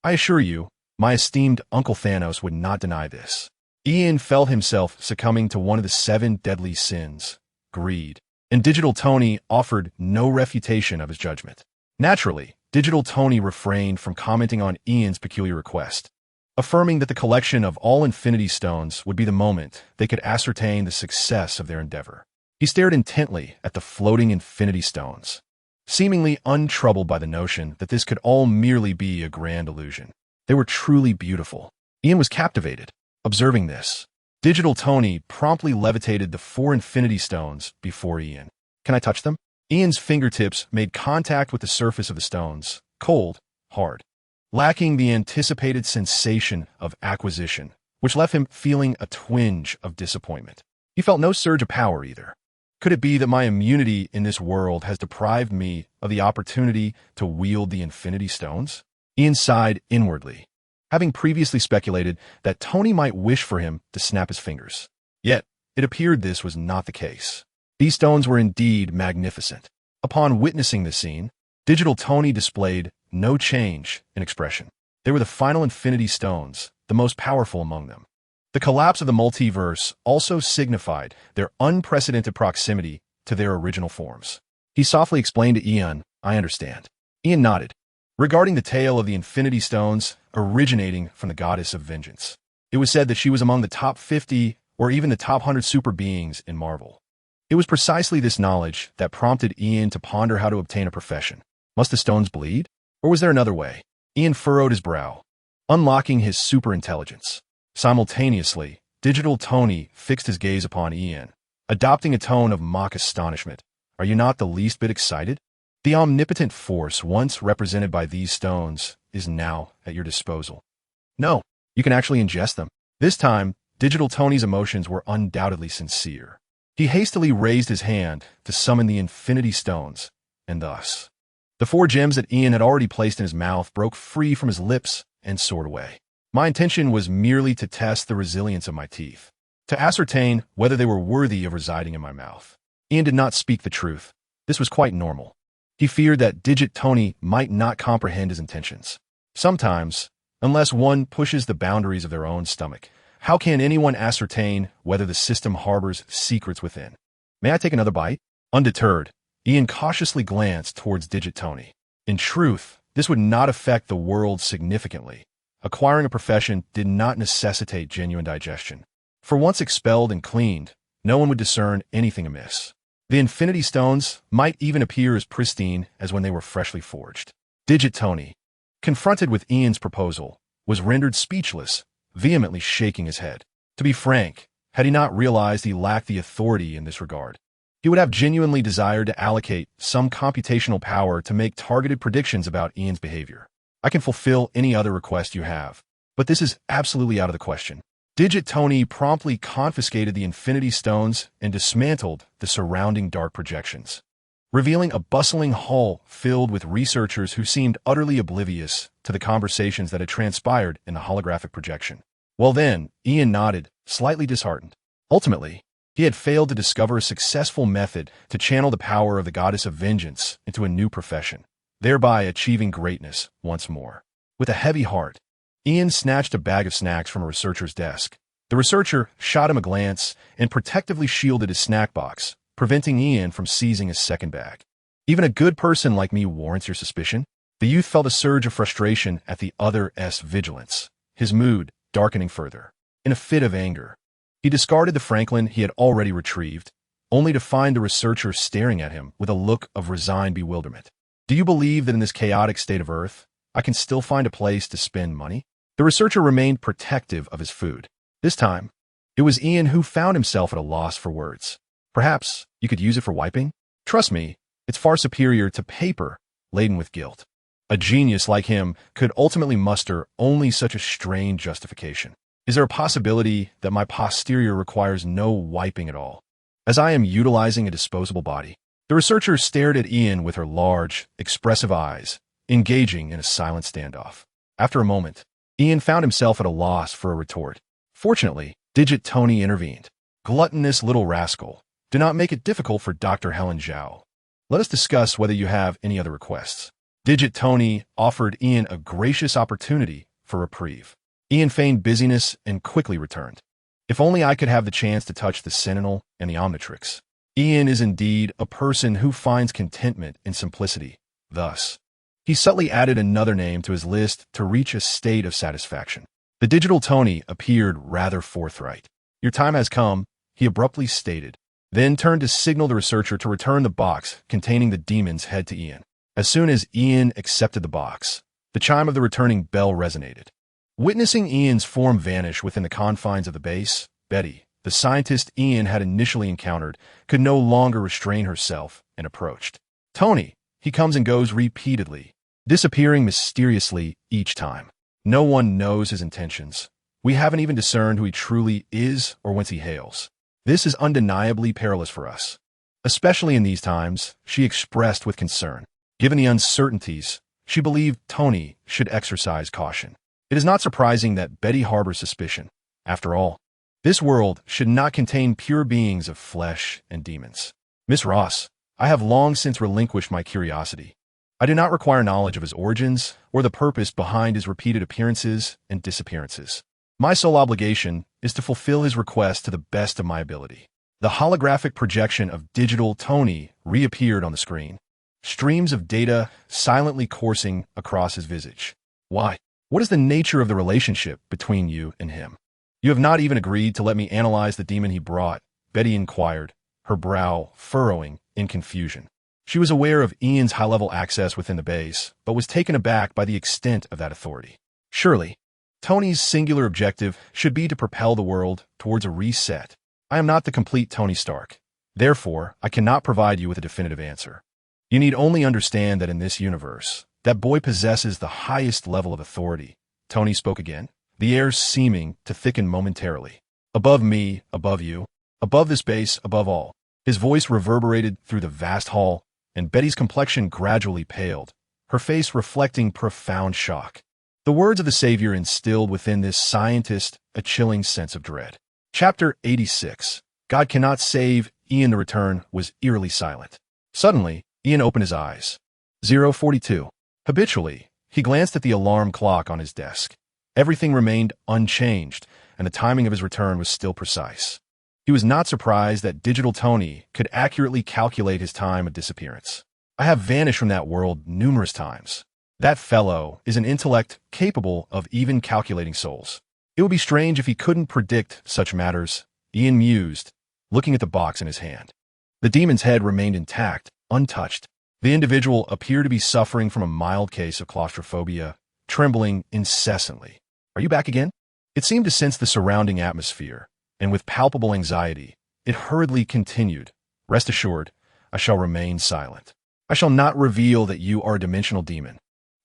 I assure you, my esteemed Uncle Thanos would not deny this. Ian felt himself succumbing to one of the 7 deadly sins, greed, and Digital Tony offered no refutation of his judgment. Naturally, Digital Tony refrained from commenting on Ian's peculiar request, affirming that the collection of all Infinity Stones would be the moment they could ascertain the success of their endeavor. He stared intently at the floating Infinity Stones, seemingly untroubled by the notion that this could all merely be a grand illusion. They were truly beautiful. Ian was captivated. Observing this, Digital Tony promptly levitated the 4 Infinity Stones before Ian. Can I touch them? Ian's fingertips made contact with the surface of the stones, cold, hard, lacking the anticipated sensation of acquisition, which left him feeling a twinge of disappointment. He felt no surge of power either. Could it be that my immunity in this world has deprived me of the opportunity to wield the Infinity Stones? Ian sighed inwardly, having previously speculated that Tony might wish for him to snap his fingers. Yet, it appeared this was not the case. These stones were indeed magnificent. Upon witnessing this scene, Digital Tony displayed no change in expression. They were the final Infinity Stones, the most powerful among them. The collapse of the multiverse also signified their unprecedented proximity to their original forms. He softly explained to Ian, "I understand." Ian nodded, regarding the tale of the Infinity Stones originating from the goddess of vengeance. It was said that she was among the top 50 or even the top 100 super beings in Marvel. It was precisely this knowledge that prompted Ian to ponder how to obtain a profession. Must the stones bleed? Or was there another way? Ian furrowed his brow, unlocking his superintelligence. Simultaneously, Digital Tony fixed his gaze upon Ian, adopting a tone of mock astonishment. Are you not the least bit excited? The omnipotent force once represented by these stones is now at your disposal. No, you can actually ingest them. This time, Digital Tony's emotions were undoubtedly sincere. He hastily raised his hand to summon the Infinity Stones, and thus. The 4 gems that Ian had already placed in his mouth broke free from his lips and soared away. My intention was merely to test the resilience of my teeth, to ascertain whether they were worthy of residing in my mouth. Ian did not speak the truth. This was quite normal. He feared that Digit Tony might not comprehend his intentions. Sometimes, unless one pushes the boundaries of their own stomach, how can anyone ascertain whether the system harbors secrets within? May I take another bite? Undeterred, Ian cautiously glanced towards Digit Tony. In truth, this would not affect the world significantly. Acquiring a profession did not necessitate genuine digestion. For once expelled and cleaned, no one would discern anything amiss. The Infinity Stones might even appear as pristine as when they were freshly forged. Digit Tony, confronted with Ian's proposal, was rendered speechless, vehemently shaking his head. To be frank, had he not realized he lacked the authority in this regard, he would have genuinely desired to allocate some computational power to make targeted predictions about Ian's behavior. I can fulfill any other request you have, but this is absolutely out of the question. Digit Tony promptly confiscated the Infinity Stones and dismantled the surrounding dark projections, revealing a bustling hall filled with researchers who seemed utterly oblivious to the conversations that had transpired in the holographic projection. Well then, Ian nodded, slightly disheartened. Ultimately, he had failed to discover a successful method to channel the power of the goddess of vengeance into a new profession, thereby achieving greatness once more. With a heavy heart, Ian snatched a bag of snacks from a researcher's desk. The researcher shot him a glance and protectively shielded his snack box, preventing Ian from seizing his second bag. Even a good person like me warrants your suspicion? The youth felt a surge of frustration at the other's vigilance, his mood darkening further. In a fit of anger, he discarded the Franklin he had already retrieved, only to find the researcher staring at him with a look of resigned bewilderment. Do you believe that in this chaotic state of Earth, I can still find a place to spend money? The researcher remained protective of his food. This time, it was Ian who found himself at a loss for words. Perhaps you could use it for wiping? Trust me, it's far superior to paper laden with guilt. A genius like him could ultimately muster only such a strained justification. Is there a possibility that my posterior requires no wiping at all, as I am utilizing a disposable body? The researcher stared at Ian with her large, expressive eyes, engaging in a silent standoff. After a moment, Ian found himself at a loss for a retort. Fortunately, Digit Tony intervened. Gluttonous little rascal, do not make it difficult for Dr. Helen Zhao. Let us discuss whether you have any other requests. Digit Tony offered Ian a gracious opportunity for reprieve. Ian feigned busyness and quickly returned. If only I could have the chance to touch the Sentinel and the Omnitrix. Ian is indeed a person who finds contentment in simplicity. Thus, he subtly added another name to his list to reach a state of satisfaction. The digital Tony appeared rather forthright. Your time has come, he abruptly stated, then turned to signal the researcher to return the box containing the demon's head to Ian. As soon as Ian accepted the box, the chime of the returning bell resonated. Witnessing Ian's form vanish within the confines of the base, Betty, the scientist Ian had initially encountered, could no longer restrain herself and approached. Tony, he comes and goes repeatedly, disappearing mysteriously each time. No one knows his intentions. We haven't even discerned who he truly is or whence he hails. This is undeniably perilous for us. Especially in these times, she expressed with concern. Given the uncertainties, she believed Tony should exercise caution. It is not surprising that Betty harbors suspicion. After all, this world should not contain pure beings of flesh and demons. Miss Ross, I have long since relinquished my curiosity. I do not require knowledge of his origins or the purpose behind his repeated appearances and disappearances. My sole obligation is to fulfill his request to the best of my ability. The holographic projection of digital Tony reappeared on the screen, streams of data silently coursing across his visage. Why? What is the nature of the relationship between you and him? You have not even agreed to let me analyze the demon he brought, Betty inquired, her brow furrowing in confusion. She was aware of Ian's high-level access within the base, but was taken aback by the extent of that authority. Surely, Tony's singular objective should be to propel the world towards a reset. I am not the complete Tony Stark. Therefore, I cannot provide you with a definitive answer. You need only understand that in this universe, that boy possesses the highest level of authority. Tony spoke again, the air seeming to thicken momentarily. Above me, above you, above this base, above all. His voice reverberated through the vast hall, and Betty's complexion gradually paled, her face reflecting profound shock. The words of the Savior instilled within this scientist a chilling sense of dread. Chapter 86. God Cannot Save. Ian the Return was eerily silent. Suddenly, Ian opened his eyes. 042. Habitually, he glanced at the alarm clock on his desk. Everything remained unchanged, and the timing of his return was still precise. He was not surprised that Digital Tony could accurately calculate his time of disappearance. I have vanished from that world numerous times. That fellow is an intellect capable of even calculating souls. It would be strange if he couldn't predict such matters, Ian mused, looking at the box in his hand. The demon's head remained intact, untouched. The individual appeared to be suffering from a mild case of claustrophobia, trembling incessantly. Are you back again? It seemed to sense the surrounding atmosphere, and with palpable anxiety, it hurriedly continued. Rest assured, I shall remain silent. I shall not reveal that you are a dimensional demon,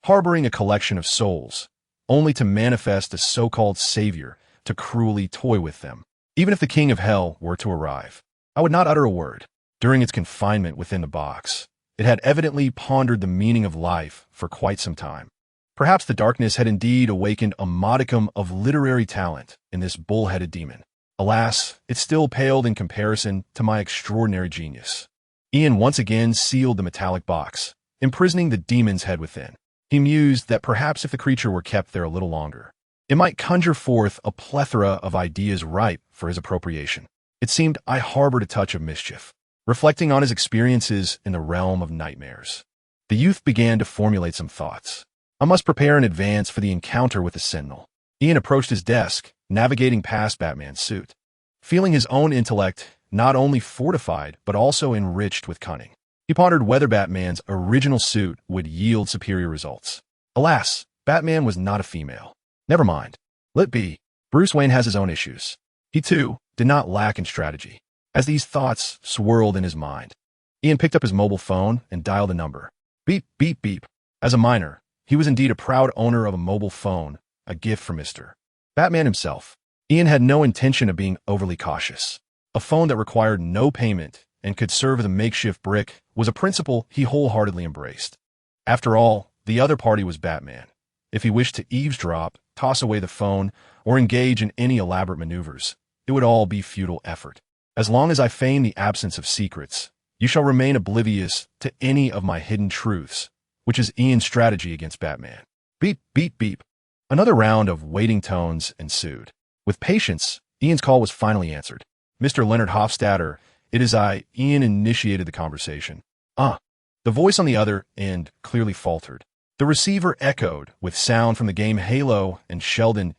harboring a collection of souls, only to manifest a so-called savior to cruelly toy with them. Even if the king of hell were to arrive, I would not utter a word. During its confinement within the box, it had evidently pondered the meaning of life for quite some time. Perhaps the darkness had indeed awakened a modicum of literary talent in this bull-headed demon. Alas, it still paled in comparison to my extraordinary genius. Ian once again sealed the metallic box, imprisoning the demon's head within. He mused that perhaps if the creature were kept there a little longer, it might conjure forth a plethora of ideas ripe for his appropriation. It seemed I harbored a touch of mischief. Reflecting on his experiences in the realm of nightmares, the youth began to formulate some thoughts. I must prepare in advance for the encounter with the Sentinel. Ian approached his desk, navigating past Batman's suit, feeling his own intellect not only fortified but also enriched with cunning. He pondered whether Batman's original suit would yield superior results. Alas, Batman was not a female. Never mind. Let be. Bruce Wayne has his own issues. He, too, did not lack in strategy. As these thoughts swirled in his mind, Ian picked up his mobile phone and dialed a number. Beep, beep, beep. As a minor, he was indeed a proud owner of a mobile phone, a gift from Mr. Batman himself. Ian had no intention of being overly cautious. A phone that required no payment and could serve as a makeshift brick was a principle he wholeheartedly embraced. After all, the other party was Batman. If he wished to eavesdrop, toss away the phone, or engage in any elaborate maneuvers, it would all be futile effort. As long as I feign the absence of secrets, you shall remain oblivious to any of my hidden truths, which is Ian's strategy against Batman. Beep, beep, beep. Another round of waiting tones ensued. With patience, Ian's call was finally answered. Mr. Leonard Hofstadter, it is I. Ian initiated the conversation. The voice on the other end clearly faltered. The receiver echoed with sound from the game Halo and Sheldon's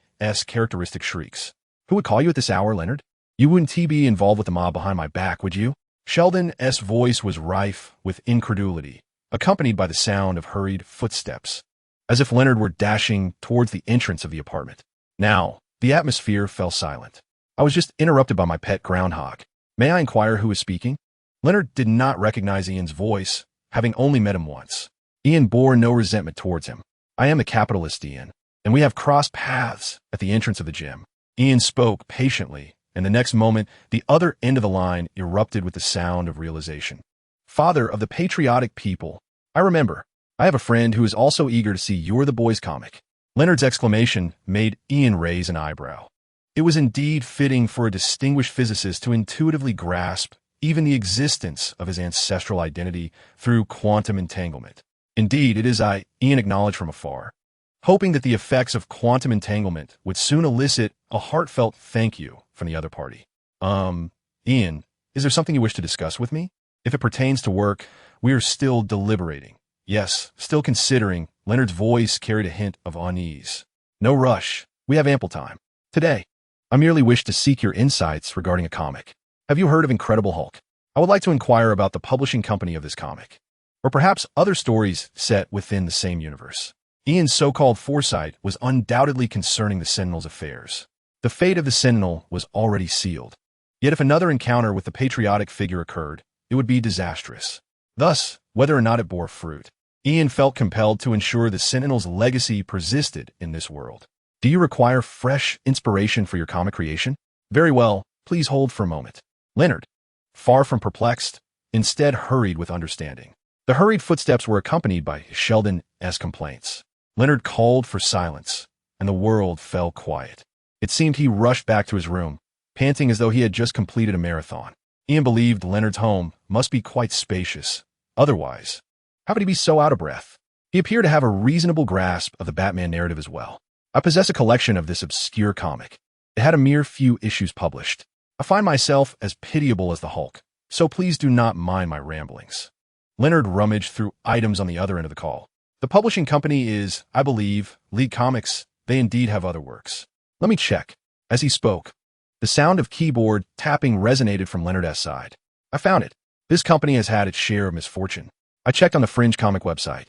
characteristic shrieks. Who would call you at this hour, Leonard? You wouldn't be involved with the mob behind my back, would you? Sheldon's voice was rife with incredulity, accompanied by the sound of hurried footsteps, as if Leonard were dashing towards the entrance of the apartment. Now, the atmosphere fell silent. I was just interrupted by my pet groundhog. May I inquire who is speaking? Leonard did not recognize Ian's voice, having only met him once. Ian bore no resentment towards him. I am a capitalist, Ian, and we have crossed paths at the entrance of the gym. Ian spoke patiently, and the next moment, the other end of the line erupted with the sound of realization. Father of the patriotic people, I remember. I have a friend who is also eager to see You're the Boys comic. Leonard's exclamation made Ian raise an eyebrow. It was indeed fitting for a distinguished physicist to intuitively grasp even the existence of his ancestral identity through quantum entanglement. Indeed, it is Ian acknowledged from afar, hoping that the effects of quantum entanglement would soon elicit a heartfelt thank you from the other party. Ian, is there something you wish to discuss with me? If it pertains to work, we are still deliberating. Yes, still considering. Leonard's voice carried a hint of unease. No rush. We have ample time. Today, I merely wish to seek your insights regarding a comic. Have you heard of Incredible Hulk? I would like to inquire about the publishing company of this comic, or perhaps other stories set within the same universe. Ian's so-called foresight was undoubtedly concerning the Sentinel's affairs. The fate of the Sentinel was already sealed. Yet if another encounter with the patriotic figure occurred, it would be disastrous. Thus, whether or not it bore fruit, Ian felt compelled to ensure the Sentinel's legacy persisted in this world. Do you require fresh inspiration for your comic creation? Very well, please hold for a moment. Leonard, far from perplexed, instead hurried with understanding. The hurried footsteps were accompanied by Sheldon's complaints. Leonard called for silence, and the world fell quiet. It seemed he rushed back to his room, panting as though he had just completed a marathon. Ian believed Leonard's home must be quite spacious. Otherwise, how could he be so out of breath? He appeared to have a reasonable grasp of the Batman narrative as well. I possess a collection of this obscure comic. It had a mere few issues published. I find myself as pitiable as the Hulk, so please do not mind my ramblings. Leonard rummaged through items on the other end of the call. The publishing company is, I believe, League Comics. They indeed have other works. Let me check. As he spoke, the sound of keyboard tapping resonated from Leonard's side. I found it. This company has had its share of misfortune. I checked on the Fringe comic website,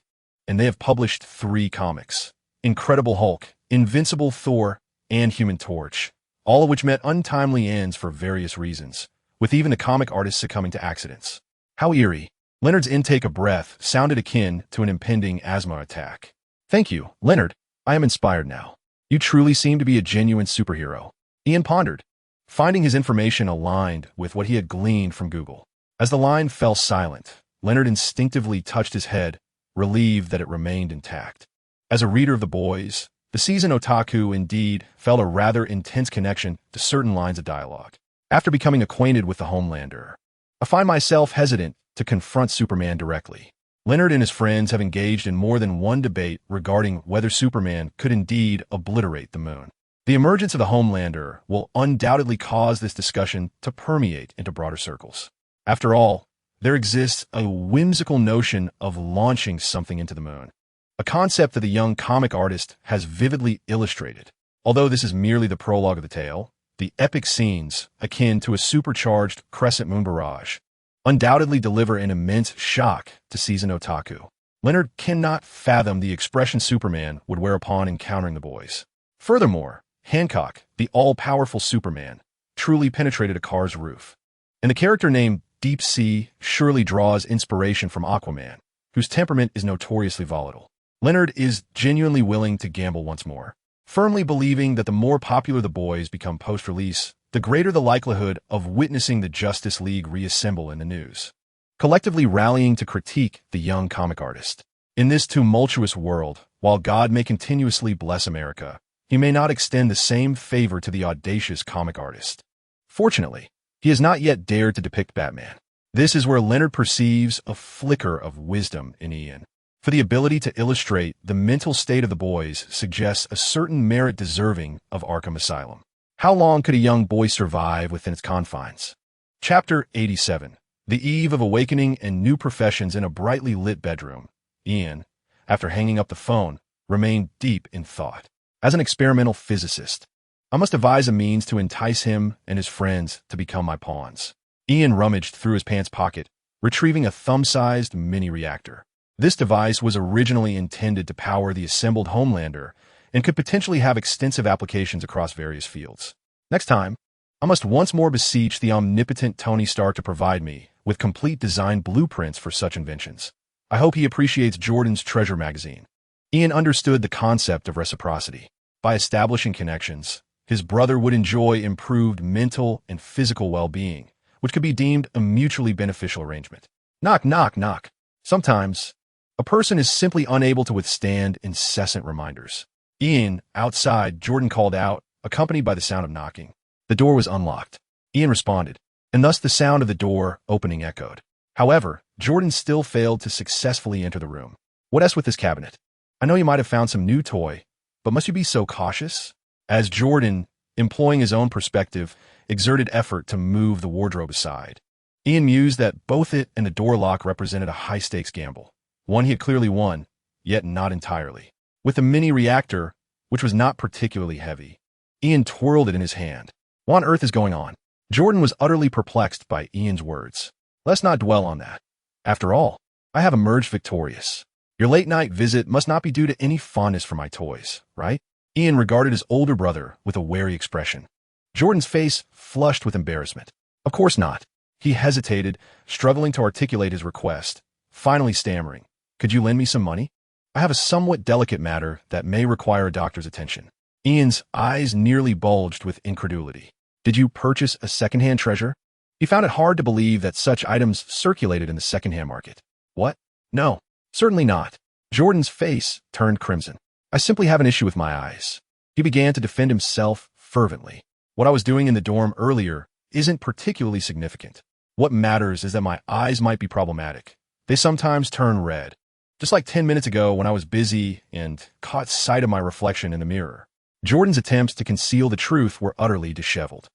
and they have published 3 comics. Incredible Hulk, Invincible Thor, and Human Torch, all of which met untimely ends for various reasons, with even the comic artists succumbing to accidents. How eerie. Leonard's intake of breath sounded akin to an impending asthma attack. Thank you, Leonard. I am inspired now. You truly seem to be a genuine superhero. Ian pondered, finding his information aligned with what he had gleaned from Google. As the line fell silent, Leonard instinctively touched his head, relieved that it remained intact. As a reader of The Boys, the seasoned otaku indeed felt a rather intense connection to certain lines of dialogue. After becoming acquainted with the Homelander, I find myself hesitant to confront Superman directly. Leonard and his friends have engaged in more than one debate regarding whether Superman could indeed obliterate the moon. The emergence of the Homelander will undoubtedly cause this discussion to permeate into broader circles. After all, there exists a whimsical notion of launching something into the moon, a concept that the young comic artist has vividly illustrated. Although this is merely the prologue of the tale, the epic scenes, akin to a supercharged crescent moon barrage, undoubtedly deliver an immense shock to seasoned otaku. Leonard cannot fathom the expression Superman would wear upon encountering the boys. Furthermore, Hancock, the all-powerful Superman, truly penetrated a car's roof. And the character named Deep Sea surely draws inspiration from Aquaman, whose temperament is notoriously volatile. Leonard is genuinely willing to gamble once more, firmly believing that the more popular the boys become post-release, the greater the likelihood of witnessing the Justice League reassemble in the news, collectively rallying to critique the young comic artist. In this tumultuous world, while God may continuously bless America, he may not extend the same favor to the audacious comic artist. Fortunately, he has not yet dared to depict Batman. This is where Leonard perceives a flicker of wisdom in Ian. For the ability to illustrate the mental state of the boys suggests a certain merit deserving of Arkham Asylum. How long could a young boy survive within its confines? Chapter 87. The eve of awakening and new professions in a brightly lit bedroom. Ian, after hanging up the phone, remained deep in thought. As an experimental physicist, I must devise a means to entice him and his friends to become my pawns. Ian rummaged through his pants pocket, retrieving a thumb-sized mini-reactor. This device was originally intended to power the assembled Homelander and could potentially have extensive applications across various fields. Next time, I must once more beseech the omnipotent Tony Stark to provide me with complete design blueprints for such inventions. I hope he appreciates Jordan's Treasure magazine. Ian understood the concept of reciprocity. By establishing connections, his brother would enjoy improved mental and physical well-being, which could be deemed a mutually beneficial arrangement. Knock, knock, knock. Sometimes, a person is simply unable to withstand incessant reminders. Ian, outside, Jordan called out, accompanied by the sound of knocking. The door was unlocked. Ian responded, and thus the sound of the door opening echoed. However, Jordan still failed to successfully enter the room. What else with this cabinet? I know you might have found some new toy, but must you be so cautious? As Jordan, employing his own perspective, exerted effort to move the wardrobe aside, Ian mused that both it and the door lock represented a high-stakes gamble. One he had clearly won, yet not entirely. With the mini-reactor, which was not particularly heavy, Ian twirled it in his hand. What on earth is going on? Jordan was utterly perplexed by Ian's words. Let's not dwell on that. After all, I have emerged victorious. Your late-night visit must not be due to any fondness for my toys, right? Ian regarded his older brother with a wary expression. Jordan's face flushed with embarrassment. Of course not. He hesitated, struggling to articulate his request, finally stammering. Could you lend me some money? I have a somewhat delicate matter that may require a doctor's attention. Ian's eyes nearly bulged with incredulity. Did you purchase a second-hand treasure? He found it hard to believe that such items circulated in the second-hand market. What? No, certainly not. Jordan's face turned crimson. I simply have an issue with my eyes. He began to defend himself fervently. What I was doing in the dorm earlier isn't particularly significant. What matters is that my eyes might be problematic. They sometimes turn red. Just like 10 minutes ago when I was busy and caught sight of my reflection in the mirror. Jordan's attempts to conceal the truth were utterly disheveled.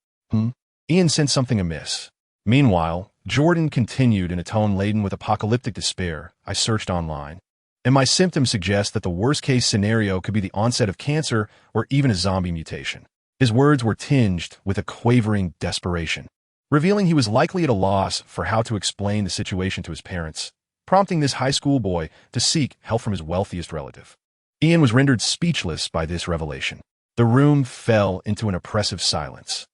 Ian sensed something amiss. Meanwhile, Jordan continued in a tone laden with apocalyptic despair. I searched online, and my symptoms suggest that the worst-case scenario could be the onset of cancer or even a zombie mutation. His words were tinged with a quavering desperation, revealing he was likely at a loss for how to explain the situation to his parents, prompting this high school boy to seek help from his wealthiest relative. Ian was rendered speechless by this revelation. The room fell into an oppressive silence,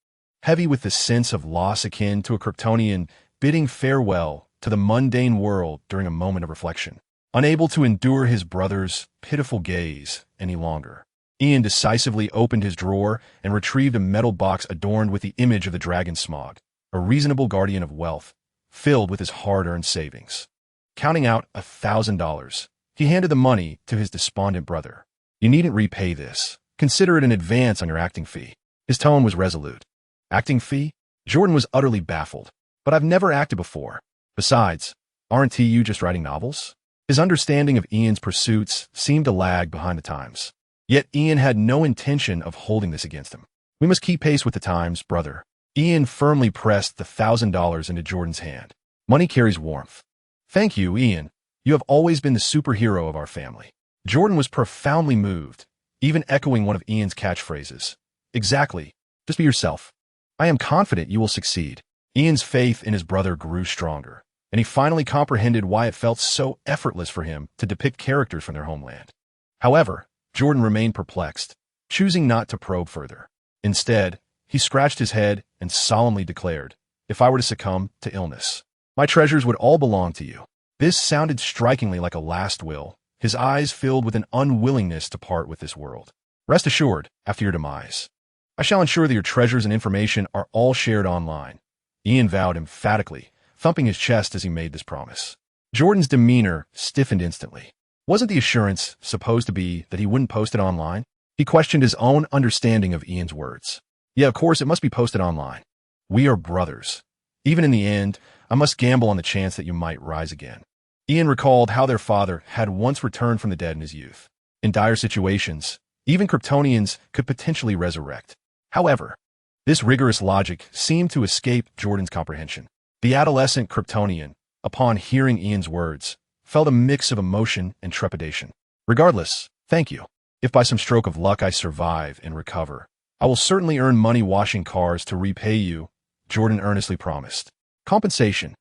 heavy with the sense of loss akin to a Kryptonian bidding farewell to the mundane world during a moment of reflection. Unable to endure his brother's pitiful gaze any longer, Ian decisively opened his drawer and retrieved a metal box adorned with the image of the dragon Smog, a reasonable guardian of wealth, filled with his hard-earned savings. Counting out $1,000, he handed the money to his despondent brother. You needn't repay this. Consider it an advance on your acting fee. His tone was resolute. Acting fee? Jordan was utterly baffled. But I've never acted before. Besides, aren't you just writing novels? His understanding of Ian's pursuits seemed to lag behind the times. Yet Ian had no intention of holding this against him. We must keep pace with the times, brother. Ian firmly pressed the $1,000 into Jordan's hand. Money carries warmth. Thank you, Ian. You have always been the superhero of our family. Jordan was profoundly moved, even echoing one of Ian's catchphrases. Exactly. Just be yourself. I am confident you will succeed. Ian's faith in his brother grew stronger, and he finally comprehended why it felt so effortless for him to depict characters from their homeland. However, Jordan remained perplexed, choosing not to probe further. Instead, he scratched his head and solemnly declared, if I were to succumb to illness, my treasures would all belong to you. This sounded strikingly like a last will, his eyes filled with an unwillingness to part with this world. Rest assured, after your demise, I shall ensure that your treasures and information are all shared online. Ian vowed emphatically, thumping his chest as he made this promise. Jordan's demeanor stiffened instantly. Wasn't the assurance supposed to be that he wouldn't post it online? He questioned his own understanding of Ian's words. Yeah, of course, it must be posted online. We are brothers. Even in the end, I must gamble on the chance that you might rise again. Ian recalled how their father had once returned from the dead in his youth. In dire situations, even Kryptonians could potentially resurrect. However, this rigorous logic seemed to escape Jordan's comprehension. The adolescent Kryptonian, upon hearing Ian's words, felt a mix of emotion and trepidation. Regardless, thank you. If by some stroke of luck I survive and recover, I will certainly earn money washing cars to repay you, Jordan earnestly promised. Compensation.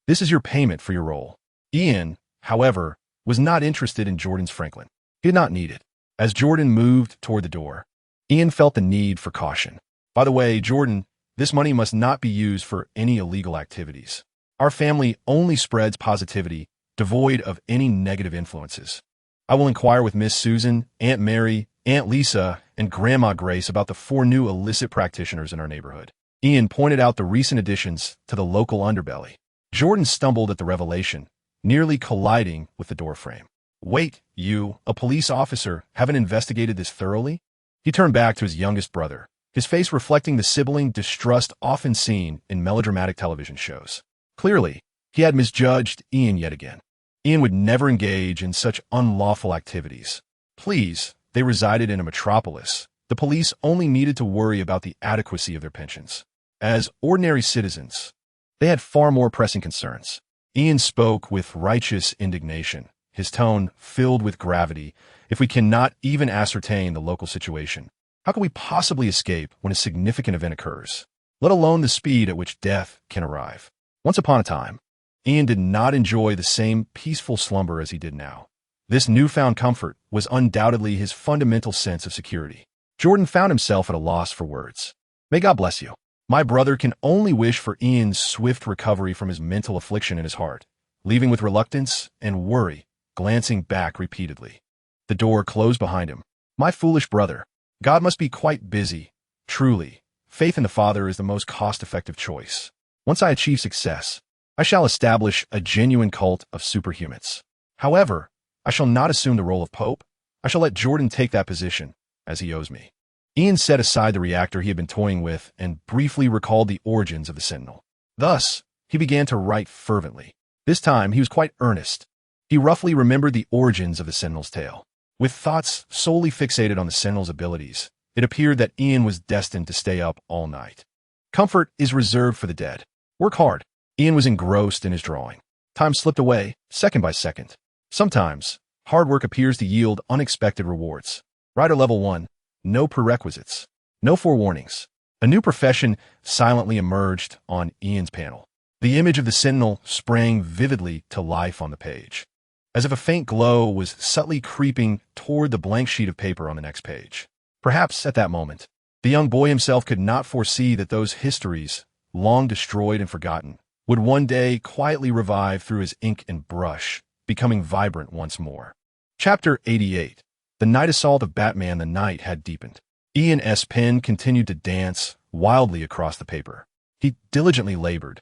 This is your payment for your role. Ian, however, was not interested in Jordan's Franklin. He did not need it. As Jordan moved toward the door, Ian felt the need for caution. By the way, Jordan, this money must not be used for any illegal activities. Our family only spreads positivity, devoid of any negative influences. I will inquire with Miss Susan, Aunt Mary, Aunt Lisa, and Grandma Grace about the 4 new illicit practitioners in our neighborhood. Ian pointed out the recent additions to the local underbelly. Jordan stumbled at the revelation, nearly colliding with the doorframe. Wait, you, a police officer, haven't investigated this thoroughly? He turned back to his youngest brother, his face reflecting the sibling distrust often seen in melodramatic television shows. Clearly, he had misjudged Ian yet again. Ian would never engage in such unlawful activities. Please, they resided in a metropolis. The police only needed to worry about the adequacy of their pensions. As ordinary citizens, they had far more pressing concerns. Ian spoke with righteous indignation, his tone filled with gravity. If we cannot even ascertain the local situation, how can we possibly escape when a significant event occurs, let alone the speed at which death can arrive? Once upon a time, Ian did not enjoy the same peaceful slumber as he did now. This newfound comfort was undoubtedly his fundamental sense of security. Jordan found himself at a loss for words. May God bless you. My brother can only wish for Ian's swift recovery from his mental affliction in his heart, leaving with reluctance and worry, glancing back repeatedly. The door closed behind him. My foolish brother. God must be quite busy. Truly, faith in the Father is the most cost-effective choice. Once I achieve success, I shall establish a genuine cult of superhumans. However, I shall not assume the role of Pope. I shall let Jordan take that position, as he owes me. Ian set aside the reactor he had been toying with and briefly recalled the origins of the Sentinel. Thus, he began to write fervently. This time, he was quite earnest. He roughly remembered the origins of the Sentinel's tale. With thoughts solely fixated on the Sentinel's abilities, it appeared that Ian was destined to stay up all night. Comfort is reserved for the dead. Work hard. Ian was engrossed in his drawing. Time slipped away, second by second. Sometimes, hard work appears to yield unexpected rewards. Writer level 1. No prerequisites. No forewarnings. A new profession silently emerged on Ian's panel. The image of the Sentinel sprang vividly to life on the page, as if a faint glow was subtly creeping toward the blank sheet of paper on the next page. Perhaps at that moment, the young boy himself could not foresee that those histories, long destroyed and forgotten, would one day quietly revive through his ink and brush, becoming vibrant once more. Chapter 88. The night assault of Batman. The night had deepened. Ian's pen continued to dance wildly across the paper. He diligently labored,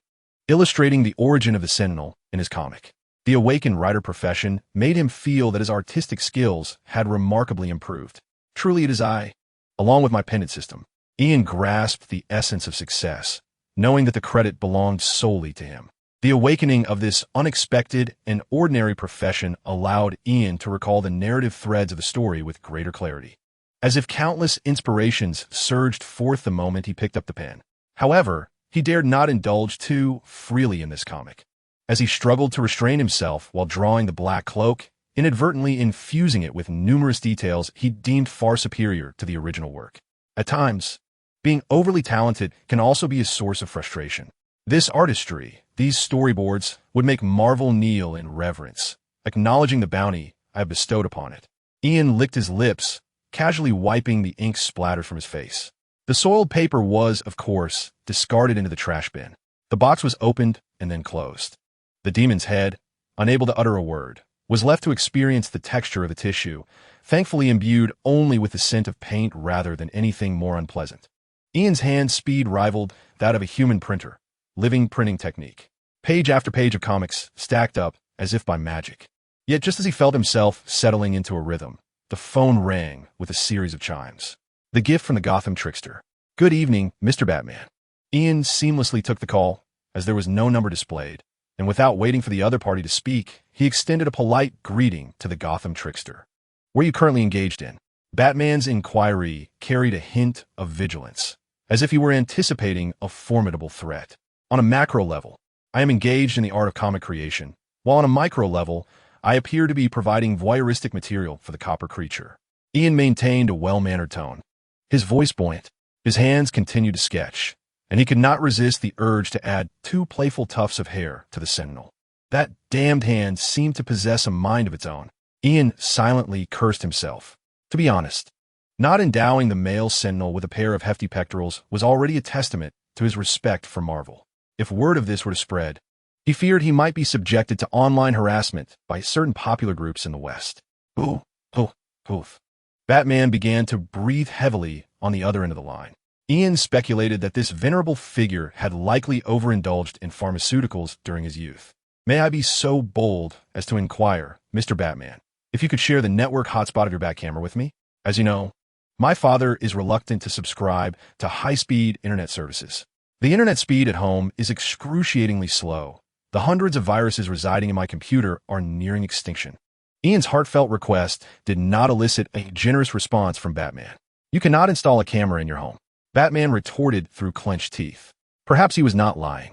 illustrating the origin of the Sentinel in his comic. The awakened writer profession made him feel that his artistic skills had remarkably improved. Truly it is I, along with my pendant system. Ian grasped the essence of success, knowing that the credit belonged solely to him. The awakening of this unexpected and ordinary profession allowed Ian to recall the narrative threads of the story with greater clarity, as if countless inspirations surged forth the moment he picked up the pen. However, he dared not indulge too freely in this comic. As he struggled to restrain himself while drawing the Black Cloak, inadvertently infusing it with numerous details he deemed far superior to the original work. At times, being overly talented can also be a source of frustration. This artistry, these storyboards, would make Marvel kneel in reverence, acknowledging the bounty I have bestowed upon it. Ian licked his lips, casually wiping the ink splatter from his face. The soiled paper was, of course, discarded into the trash bin. The box was opened and then closed. The demon's head, unable to utter a word, was left to experience the texture of the tissue, thankfully imbued only with the scent of paint rather than anything more unpleasant. Ian's hand speed rivaled that of a human printer, living printing technique. Page after page of comics stacked up as if by magic. Yet just as he felt himself settling into a rhythm, the phone rang with a series of chimes. The gift from the Gotham trickster. Good evening, Mr. Batman. Ian seamlessly took the call, as there was no number displayed, and without waiting for the other party to speak, he extended a polite greeting to the Gotham trickster. What are you currently engaged in? Batman's inquiry carried a hint of vigilance, as if he were anticipating a formidable threat. On a macro level, I am engaged in the art of comic creation, while on a micro level, I appear to be providing voyeuristic material for the copper creature. Ian maintained a well-mannered tone, his voice buoyant. His hands continued to sketch, and he could not resist the urge to add 2 playful tufts of hair to the Sentinel. That damned hand seemed to possess a mind of its own. Ian silently cursed himself. To be honest, not endowing the male Sentinel with a pair of hefty pectorals was already a testament to his respect for Marvel. If word of this were to spread, he feared he might be subjected to online harassment by certain popular groups in the West. Ooh, ooh, oof. Batman began to breathe heavily on the other end of the line. Ian speculated that this venerable figure had likely overindulged in pharmaceuticals during his youth. May I be so bold as to inquire, Mr. Batman, if you could share the network hotspot of your back camera with me? As you know, my father is reluctant to subscribe to high-speed internet services. The internet speed at home is excruciatingly slow. The hundreds of viruses residing in my computer are nearing extinction. Ian's heartfelt request did not elicit a generous response from Batman. You cannot install a camera in your home. Batman retorted through clenched teeth. Perhaps he was not lying.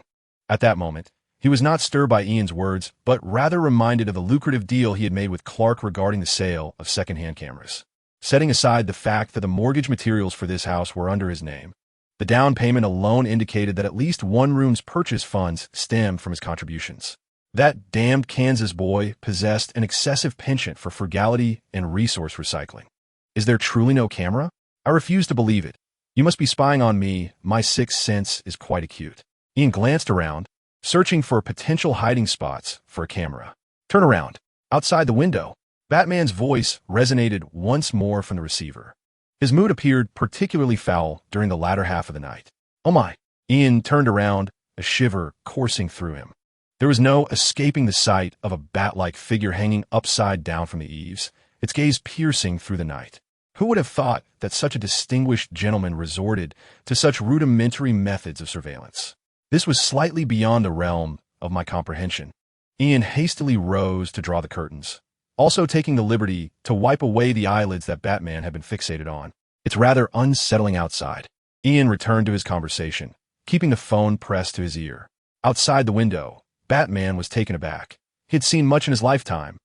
At that moment, he was not stirred by Ian's words, but rather reminded of the lucrative deal he had made with Clark regarding the sale of second-hand cameras. Setting aside the fact that the mortgage materials for this house were under his name, the down payment alone indicated that at least one room's purchase funds stemmed from his contributions. That damned Kansas boy possessed an excessive penchant for frugality and resource recycling. Is there truly no camera? I refuse to believe it. You must be spying on me. My sixth sense is quite acute. Ian glanced around, searching for potential hiding spots for a camera. Turn around. Outside the window, Batman's voice resonated once more from the receiver. His mood appeared particularly foul during the latter half of the night. Oh my! Ian turned around, a shiver coursing through him. There was no escaping the sight of a bat-like figure hanging upside down from the eaves, its gaze piercing through the night. Who would have thought that such a distinguished gentleman resorted to such rudimentary methods of surveillance? This was slightly beyond the realm of my comprehension. Ian hastily rose to draw the curtains, also taking the liberty to wipe away the eyelids that Batman had been fixated on. It's rather unsettling outside. Ian returned to his conversation, keeping the phone pressed to his ear. Outside the window, Batman was taken aback. He had seen much in his lifetime,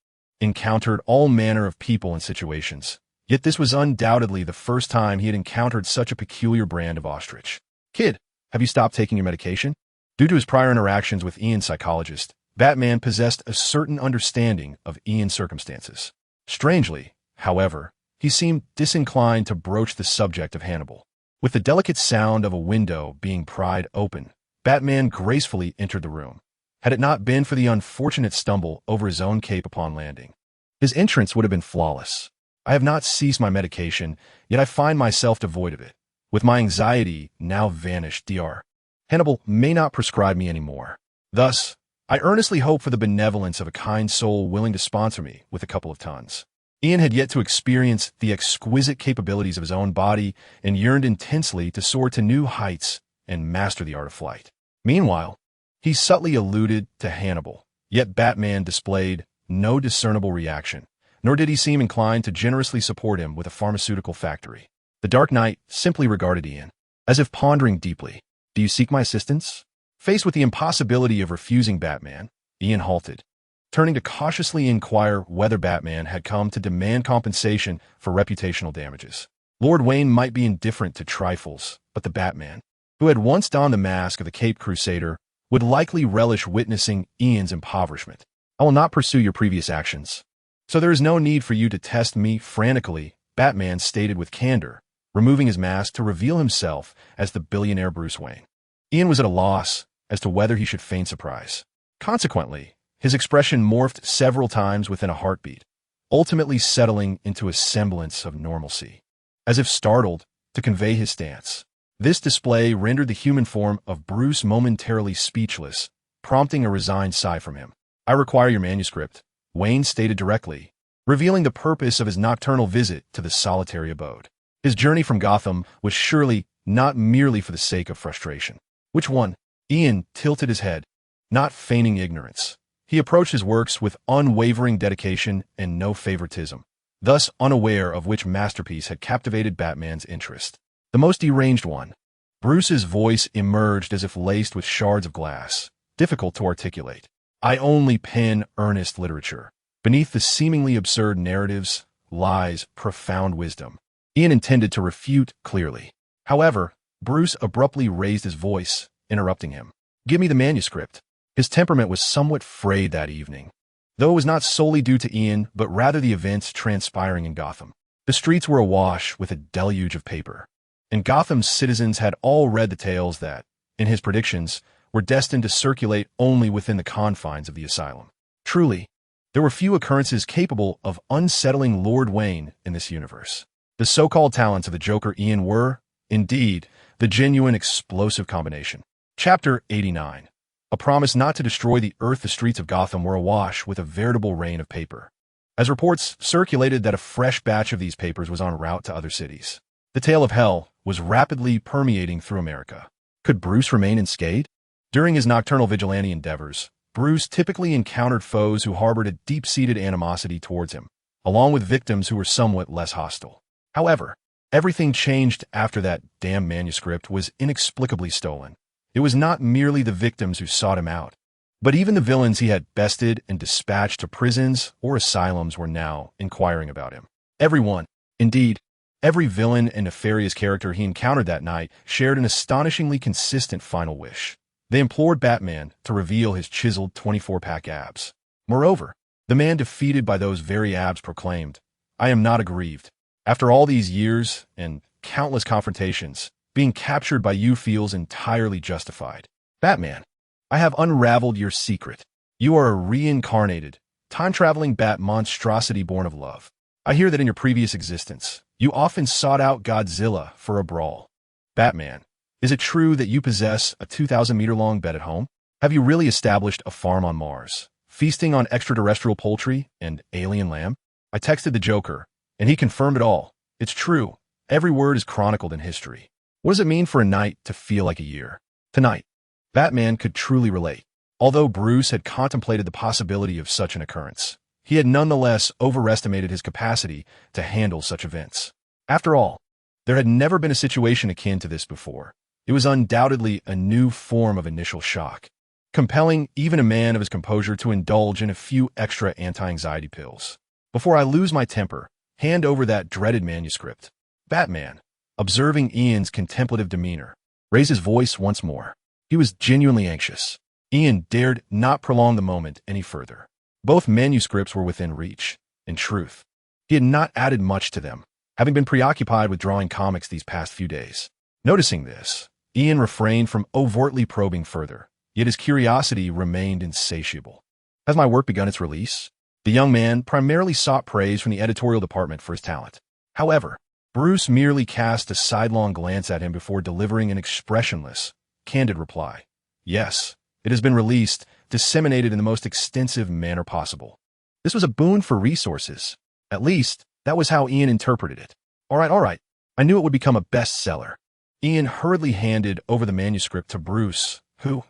encountered all manner of people and situations. Yet this was undoubtedly the first time he had encountered such a peculiar brand of ostrich. "Kid, have you stopped taking your medication?" Due to his prior interactions with Ian's psychologist, Batman possessed a certain understanding of Ian's circumstances. Strangely, however, he seemed disinclined to broach the subject of Hannibal. With the delicate sound of a window being pried open, Batman gracefully entered the room. Had it not been for the unfortunate stumble over his own cape upon landing, his entrance would have been flawless. I have not ceased my medication, yet I find myself devoid of it. With my anxiety now vanished, Dr. Hannibal may not prescribe me any more. Thus, I earnestly hope for the benevolence of a kind soul willing to sponsor me with a couple of tons. Ian had yet to experience the exquisite capabilities of his own body and yearned intensely to soar to new heights and master the art of flight. Meanwhile, he subtly alluded to Hannibal, yet Batman displayed no discernible reaction, nor did he seem inclined to generously support him with a pharmaceutical factory. The Dark Knight simply regarded Ian, as if pondering deeply. "Do you seek my assistance?" Faced with the impossibility of refusing Batman, Ian halted, turning to cautiously inquire whether Batman had come to demand compensation for reputational damages. Lord Wayne might be indifferent to trifles, but the Batman, who had once donned the mask of the Caped Crusader, would likely relish witnessing Ian's impoverishment. "I will not pursue your previous actions, so there is no need for you to test me frantically," Batman stated with candor, removing his mask to reveal himself as the billionaire Bruce Wayne. Ian was at a loss as to whether he should feign surprise. Consequently, his expression morphed several times within a heartbeat, ultimately settling into a semblance of normalcy. As if startled to convey his stance, this display rendered the human form of Bruce momentarily speechless, prompting a resigned sigh from him. "I require your manuscript," Wayne stated directly, revealing the purpose of his nocturnal visit to the solitary abode. His journey from Gotham was surely not merely for the sake of frustration. "Which one?" Ian tilted his head, not feigning ignorance. He approached his works with unwavering dedication and no favoritism, thus unaware of which masterpiece had captivated Batman's interest. "The most deranged one." Bruce's voice emerged as if laced with shards of glass, difficult to articulate. "I only pen earnest literature. Beneath the seemingly absurd narratives lies profound wisdom." Ian intended to refute clearly. However, Bruce abruptly raised his voice, interrupting him. "Give me the manuscript." His temperament was somewhat frayed that evening, though it was not solely due to Ian, but rather the events transpiring in Gotham. The streets were awash with a deluge of paper, and Gotham's citizens had all read the tales that, in his predictions, were destined to circulate only within the confines of the asylum. Truly, there were few occurrences capable of unsettling Lord Wayne in this universe. The so-called talents of the Joker Ian were, indeed, the genuine explosive combination. Chapter 89. A promise not to destroy the earth. The streets of Gotham were awash with a veritable rain of paper, as reports circulated that a fresh batch of these papers was en route to other cities. The tale of hell was rapidly permeating through America. Could Bruce remain unscathed? During his nocturnal vigilante endeavors, Bruce typically encountered foes who harbored a deep-seated animosity towards him, along with victims who were somewhat less hostile. However, everything changed after that damn manuscript was inexplicably stolen. It was not merely the victims who sought him out, but even the villains he had bested and dispatched to prisons or asylums were now inquiring about him. Everyone, indeed, every villain and nefarious character he encountered that night shared an astonishingly consistent final wish. They implored Batman to reveal his chiseled 24-pack abs. Moreover, the man defeated by those very abs proclaimed, "I am not aggrieved. After all these years and countless confrontations, being captured by you feels entirely justified. Batman, I have unraveled your secret. You are a reincarnated, time-traveling bat monstrosity born of love. I hear that in your previous existence, you often sought out Godzilla for a brawl. Batman, is it true that you possess a 2,000-meter-long bed at home?" Have you really established a farm on Mars, feasting on extraterrestrial poultry and alien lamb? I texted the Joker, and he confirmed it all. It's true. Every word is chronicled in history. What does it mean for a night to feel like a year? Tonight, Batman could truly relate. Although Bruce had contemplated the possibility of such an occurrence, he had nonetheless overestimated his capacity to handle such events. After all, there had never been a situation akin to this before. It was undoubtedly a new form of initial shock, compelling even a man of his composure to indulge in a few extra anti-anxiety pills. Before I lose my temper, hand over that dreaded manuscript. Batman, observing Ian's contemplative demeanor, raised his voice once more. He was genuinely anxious. Ian dared not prolong the moment any further. Both manuscripts were within reach. In truth, he had not added much to them, having been preoccupied with drawing comics these past few days. Noticing this, Ian refrained from overtly probing further, yet his curiosity remained insatiable. Has my work begun its release? The young man primarily sought praise from the editorial department for his talent. However, Bruce merely cast a sidelong glance at him before delivering an expressionless, candid reply. Yes, it has been released, disseminated in the most extensive manner possible. This was a boon for resources. At least, that was how Ian interpreted it. All right. I knew it would become a bestseller. Ian hurriedly handed over the manuscript to Bruce, who,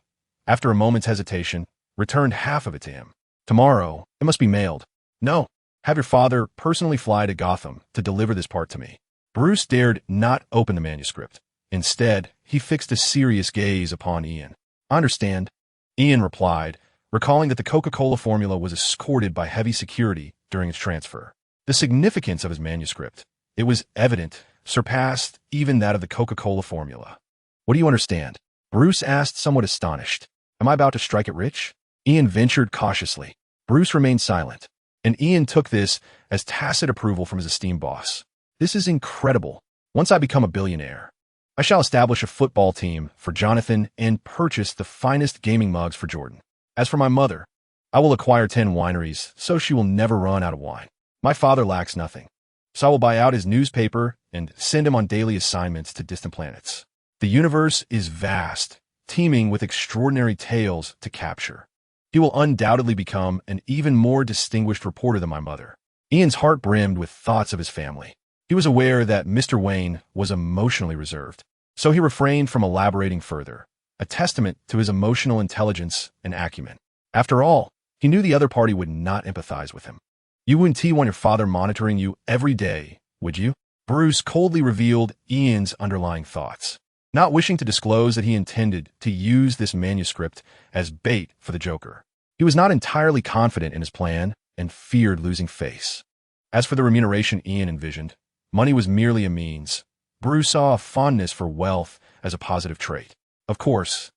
after a moment's hesitation, returned half of it to him. Tomorrow, it must be mailed. No, have your father personally fly to Gotham to deliver this part to me. Bruce dared not open the manuscript. Instead, he fixed a serious gaze upon Ian. I understand, Ian replied, recalling that the Coca-Cola formula was escorted by heavy security during its transfer. The significance of his manuscript, it was evident, surpassed even that of the Coca-Cola formula. What do you understand? Bruce asked, somewhat astonished. Am I about to strike it rich? Ian ventured cautiously. Bruce remained silent, and Ian took this as tacit approval from his esteemed boss. This is incredible. Once I become a billionaire, I shall establish a football team for Jonathan and purchase the finest gaming mugs for Jordan. As for my mother, I will acquire 10 wineries so she will never run out of wine. My father lacks nothing, so I will buy out his newspaper and send him on daily assignments to distant planets. The universe is vast, teeming with extraordinary tales to capture. He will undoubtedly become an even more distinguished reporter than my mother. Ian's heart brimmed with thoughts of his family. He was aware that Mr. Wayne was emotionally reserved, so he refrained from elaborating further, a testament to his emotional intelligence and acumen. After all, he knew the other party would not empathize with him. You wouldn't want your father monitoring you every day, would you? Bruce coldly revealed Ian's underlying thoughts, not wishing to disclose that he intended to use this manuscript as bait for the Joker. He was not entirely confident in his plan and feared losing face. As for the remuneration Ian envisioned, money was merely a means. Bruce saw a fondness for wealth as a positive trait. Of course,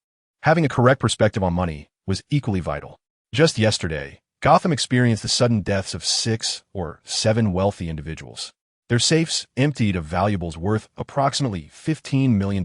having a correct perspective on money was equally vital. Just yesterday, Gotham experienced the sudden deaths of 6 or 7 wealthy individuals. Their safes emptied of valuables worth approximately $15 million.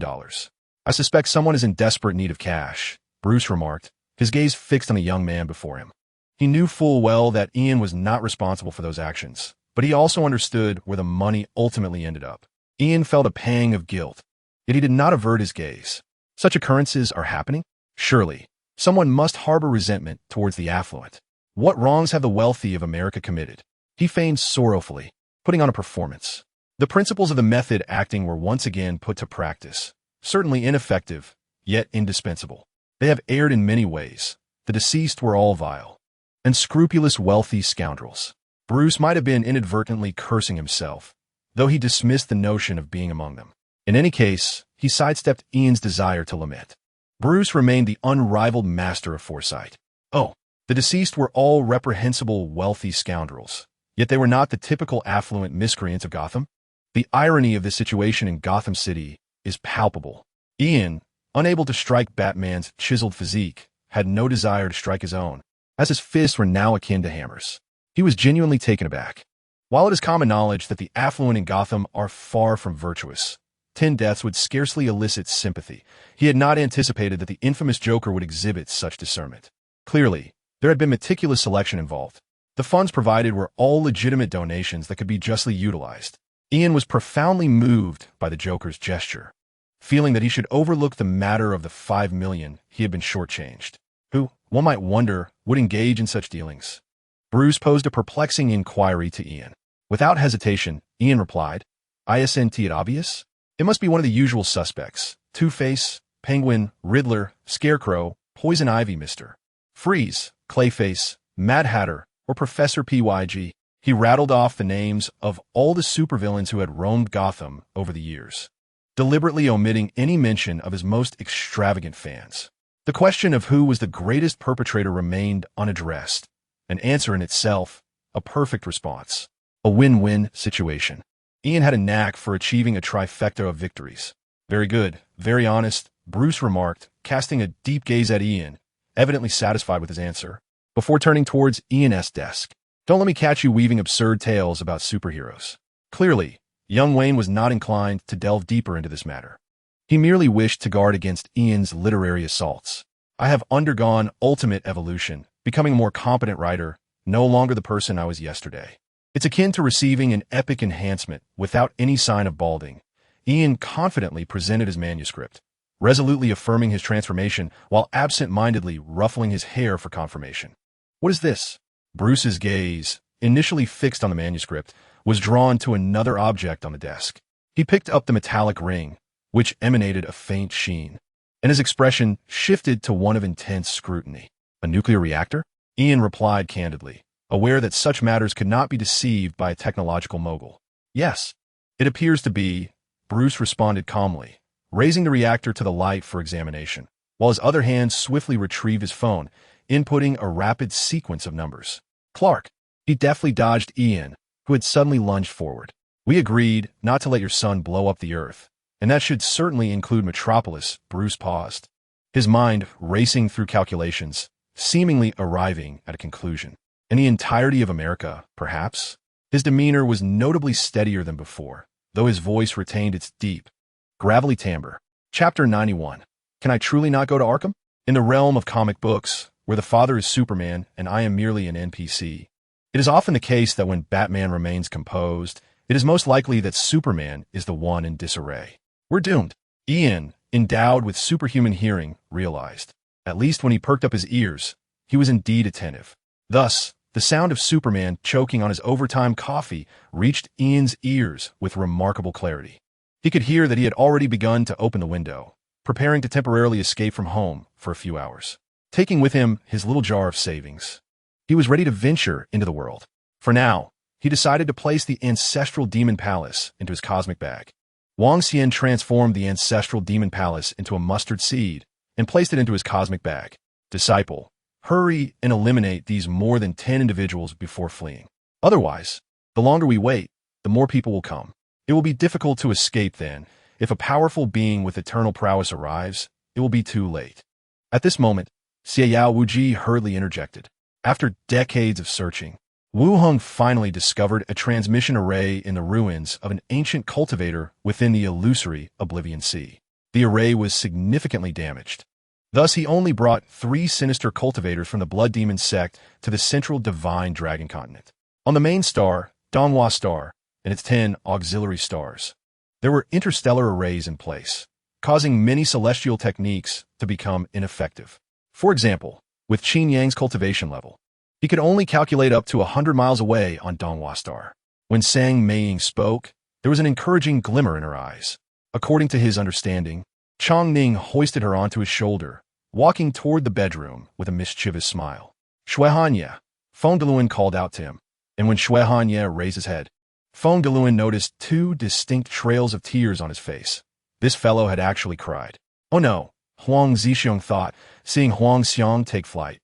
I suspect someone is in desperate need of cash, Bruce remarked, his gaze fixed on the young man before him. He knew full well that Ian was not responsible for those actions, but he also understood where the money ultimately ended up. Ian felt a pang of guilt, yet he did not avert his gaze. Such occurrences are happening? Surely, someone must harbor resentment towards the affluent. What wrongs have the wealthy of America committed? He feigned sorrowfully, putting on a performance. The principles of the method acting were once again put to practice, certainly ineffective, yet indispensable. They have erred in many ways. The deceased were all vile, unscrupulous wealthy scoundrels. Bruce might have been inadvertently cursing himself, though he dismissed the notion of being among them. In any case, he sidestepped Ian's desire to lament. Bruce remained the unrivaled master of foresight. Oh, the deceased were all reprehensible wealthy scoundrels, yet they were not the typical affluent miscreants of Gotham. The irony of this situation in Gotham City is palpable. Ian, unable to strike Batman's chiseled physique, had no desire to strike his own, as his fists were now akin to hammers. He was genuinely taken aback. While it is common knowledge that the affluent in Gotham are far from virtuous, 10 deaths would scarcely elicit sympathy. He had not anticipated that the infamous Joker would exhibit such discernment. Clearly, there had been meticulous selection involved. The funds provided were all legitimate donations that could be justly utilized. Ian was profoundly moved by the Joker's gesture, feeling that he should overlook the matter of the $5 million he had been shortchanged. who, one might wonder, would engage in such dealings. Bruce posed a perplexing inquiry to Ian. Without hesitation, Ian replied, "Isn't it obvious? It must be one of the usual suspects. Two-Face, Penguin, Riddler, Scarecrow, Poison Ivy, Mr. Freeze, Clayface, Mad Hatter, or Professor PYG." He rattled off the names of all the supervillains who had roamed Gotham over the years, deliberately omitting any mention of his most extravagant fans. The question of who was the greatest perpetrator remained unaddressed, an answer in itself, a perfect response. A win-win situation. Ian had a knack for achieving a trifecta of victories. "Very good, very honest," Bruce remarked, casting a deep gaze at Ian, evidently satisfied with his answer, before turning towards Ian's desk. "Don't let me catch you weaving absurd tales about superheroes." Clearly, young Wayne was not inclined to delve deeper into this matter. He merely wished to guard against Ian's literary assaults. "I have undergone ultimate evolution, becoming a more competent writer, no longer the person I was yesterday." It's akin to receiving an epic enhancement without any sign of balding. Ian confidently presented his manuscript, resolutely affirming his transformation while absent-mindedly ruffling his hair for confirmation. "What is this?" Bruce's gaze, initially fixed on the manuscript, was drawn to another object on the desk. He picked up the metallic ring, which emanated a faint sheen, and his expression shifted to one of intense scrutiny. "A nuclear reactor?" Ian replied candidly, aware that such matters could not be deceived by a technological mogul. "Yes, it appears to be," Bruce responded calmly, raising the reactor to the light for examination, while his other hand swiftly retrieved his phone, inputting a rapid sequence of numbers. "Clark." He deftly dodged Ian, who had suddenly lunged forward. "We agreed not to let your son blow up the Earth, and that should certainly include Metropolis." Bruce paused, his mind racing through calculations, seemingly arriving at a conclusion. "And the entirety of America, perhaps?" His demeanor was notably steadier than before, though his voice retained its deep, gravelly timbre. Chapter 91. Can I truly not go to Arkham? In the realm of comic books, where the father is Superman and I am merely an NPC, it is often the case that when Batman remains composed, it is most likely that Superman is the one in disarray. We're doomed. Ian, endowed with superhuman hearing, realized. At least when he perked up his ears, he was indeed attentive. Thus, the sound of Superman choking on his overtime coffee reached Ian's ears with remarkable clarity. He could hear that he had already begun to open the window, preparing to temporarily escape from home for a few hours, taking with him his little jar of savings. He was ready to venture into the world. For now, he decided to place the ancestral demon palace into his cosmic bag. Wang Xian transformed the ancestral demon palace into a mustard seed and placed it into his cosmic bag. "Disciple, hurry and eliminate these more than 10 individuals before fleeing. Otherwise, the longer we wait, the more people will come. It will be difficult to escape then. If a powerful being with eternal prowess arrives, it will be too late." At this moment, Xiao Wuji hurriedly interjected. After decades of searching, Wu Hong finally discovered a transmission array in the ruins of an ancient cultivator within the illusory Oblivion Sea. The array was significantly damaged. Thus, he only brought 3 sinister cultivators from the Blood Demon sect to the central divine dragon continent. On the main star, Donghua Star, and its 10 auxiliary stars, there were interstellar arrays in place, causing many celestial techniques to become ineffective. For example, with Qin Yang's cultivation level, he could only calculate up to 100 miles away on Donghua Star. When Sang Meiying spoke, there was an encouraging glimmer in her eyes. According to his understanding, Chong Ning hoisted her onto his shoulder, walking toward the bedroom with a mischievous smile. "Shui Hanya," Feng Deluan called out to him, and when Shui Hanya raised his head, Feng Deluan noticed 2 distinct trails of tears on his face. This fellow had actually cried. "Oh no," Huang Zixiong thought, seeing Huang Xiong take flight.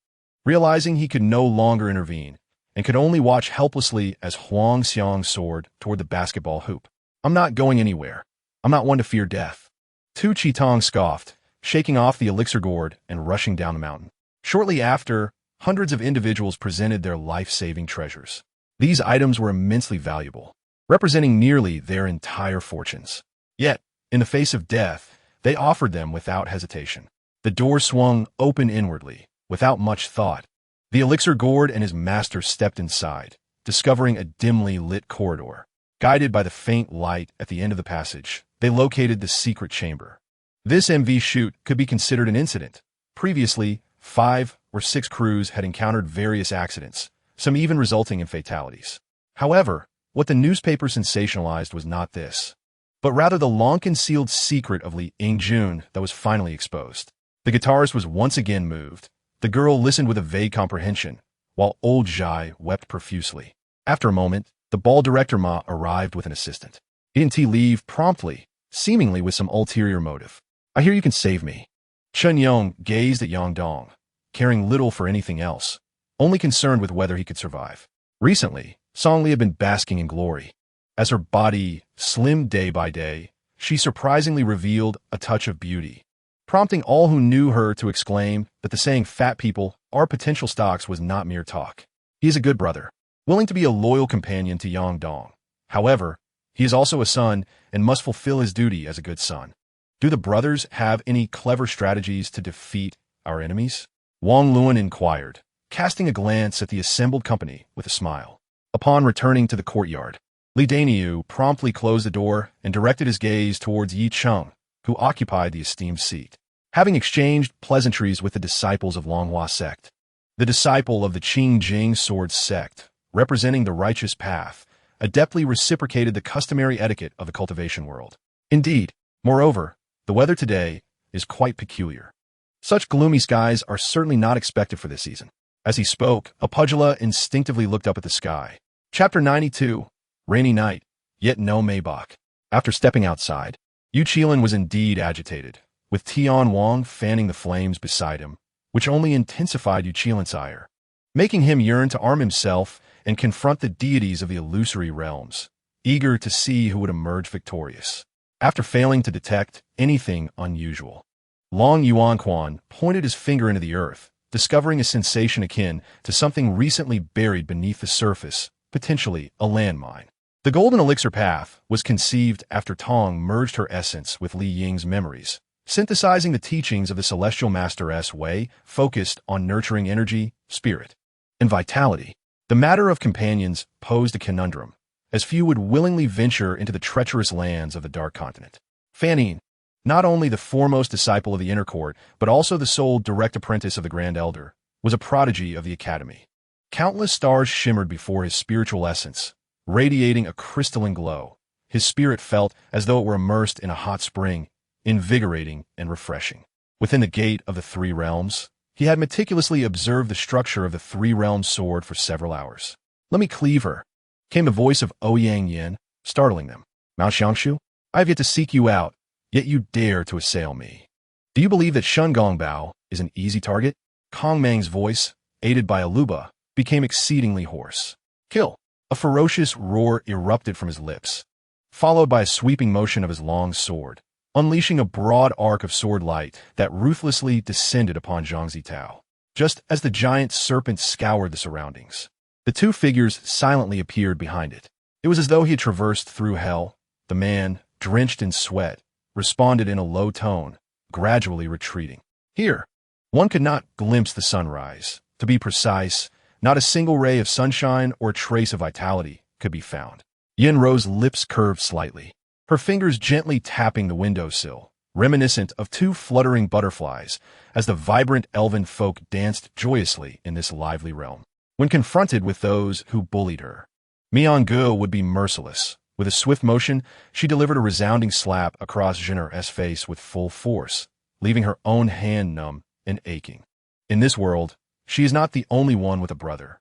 Realizing he could no longer intervene, and could only watch helplessly as Huang Xiong soared toward the basketball hoop. "I'm not going anywhere. I'm not one to fear death." Tu Chitong scoffed, shaking off the elixir gourd and rushing down the mountain. Shortly after, hundreds of individuals presented their life-saving treasures. These items were immensely valuable, representing nearly their entire fortunes. Yet, in the face of death, they offered them without hesitation. The door swung open inwardly, without much thought. The elixir gourd and his master stepped inside, discovering a dimly lit corridor. Guided by the faint light at the end of the passage, they located the secret chamber. This MV shoot could be considered an incident. Previously, 5 or 6 crews had encountered various accidents, some even resulting in fatalities. However, what the newspaper sensationalized was not this, but rather the long-concealed secret of Lee Ing-jun that was finally exposed. The guitarist was once again moved. The girl listened with a vague comprehension, while old Jai wept profusely. After a moment, the ball director Ma arrived with an assistant. He didn't leave promptly, seemingly with some ulterior motive. "I hear you can save me." Chen Yong gazed at Yang Dong, caring little for anything else, only concerned with whether he could survive. Recently, Song Li had been basking in glory. As her body slimmed day by day, she surprisingly revealed a touch of beauty, prompting all who knew her to exclaim that the saying "fat people are potential stocks" was not mere talk. He is a good brother, willing to be a loyal companion to Yang Dong. However, he is also a son and must fulfill his duty as a good son. Do the brothers have any clever strategies to defeat our enemies? Wang Luan inquired, casting a glance at the assembled company with a smile. Upon returning to the courtyard, Li Daniu promptly closed the door and directed his gaze towards Yi Cheng, who occupied the esteemed seat. Having exchanged pleasantries with the disciples of Longhua sect, the disciple of the Qing Jing sword sect, representing the righteous path, adeptly reciprocated the customary etiquette of the cultivation world. Indeed, moreover, the weather today is quite peculiar. Such gloomy skies are certainly not expected for this season. As he spoke, Apujala instinctively looked up at the sky. Chapter 92. Rainy night, yet no Maybach. After stepping outside, Yu Qilin was indeed agitated, with Tian Wang fanning the flames beside him, which only intensified Yu Qilin's ire, making him yearn to arm himself and confront the deities of the illusory realms, eager to see who would emerge victorious. After failing to detect anything unusual, Long Yuanquan pointed his finger into the earth, discovering a sensation akin to something recently buried beneath the surface, potentially a landmine. The golden elixir path was conceived after Tong merged her essence with Li Ying's memories, synthesizing the teachings of the celestial master S Wei, focused on nurturing energy, spirit, and vitality. The matter of companions posed a conundrum, as few would willingly venture into the treacherous lands of the Dark Continent. Fanine, not only the foremost disciple of the Inner Court, but also the sole direct apprentice of the Grand Elder, was a prodigy of the Academy. Countless stars shimmered before his spiritual essence, radiating a crystalline glow. His spirit felt as though it were immersed in a hot spring, invigorating and refreshing. Within the gate of the Three Realms, he had meticulously observed the structure of the Three-Realm sword for several hours. "Let me cleave her," came the voice of Ouyang Yin, startling them. "Mao Xiangshu, I have yet to seek you out, yet you dare to assail me. Do you believe that Shun Gongbao is an easy target?" Kong Mang's voice, aided by a luba, became exceedingly hoarse. "Kill!" A ferocious roar erupted from his lips, followed by a sweeping motion of his long sword, unleashing a broad arc of sword light that ruthlessly descended upon Zhang Zitao. Just as the giant serpent scoured the surroundings, the two figures silently appeared behind it. It was as though he had traversed through hell. The man, drenched in sweat, responded in a low tone, gradually retreating. Here, one could not glimpse the sunrise. To be precise, not a single ray of sunshine or trace of vitality could be found. Yin Ro's lips curved slightly, her fingers gently tapping the windowsill, reminiscent of two fluttering butterflies, as the vibrant elven folk danced joyously in this lively realm. When confronted with those who bullied her, Miang-gu would be merciless. With a swift motion, she delivered a resounding slap across Jin'er's face with full force, leaving her own hand numb and aching. In this world, she is not the only one with a brother,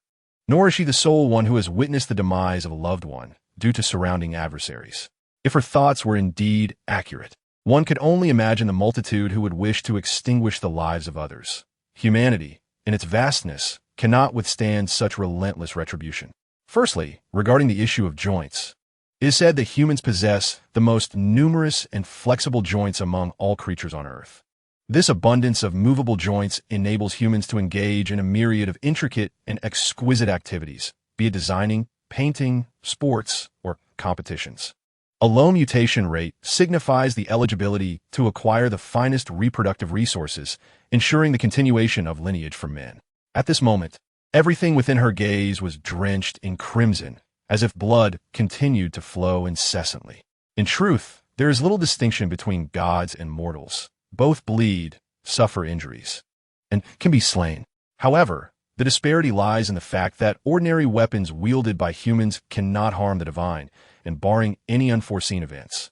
nor is she the sole one who has witnessed the demise of a loved one due to surrounding adversaries. If her thoughts were indeed accurate, one could only imagine the multitude who would wish to extinguish the lives of others. Humanity, in its vastness, cannot withstand such relentless retribution. Firstly, regarding the issue of joints, it is said that humans possess the most numerous and flexible joints among all creatures on Earth. This abundance of movable joints enables humans to engage in a myriad of intricate and exquisite activities, be it designing, painting, sports, or competitions. A low mutation rate signifies the eligibility to acquire the finest reproductive resources, ensuring the continuation of lineage for men. At this moment, everything within her gaze was drenched in crimson, as if blood continued to flow incessantly. In truth, there is little distinction between gods and mortals. Both bleed, suffer injuries. and can be slain. However, the disparity lies in the fact that ordinary weapons wielded by humans cannot harm the divine, and barring any unforeseen events,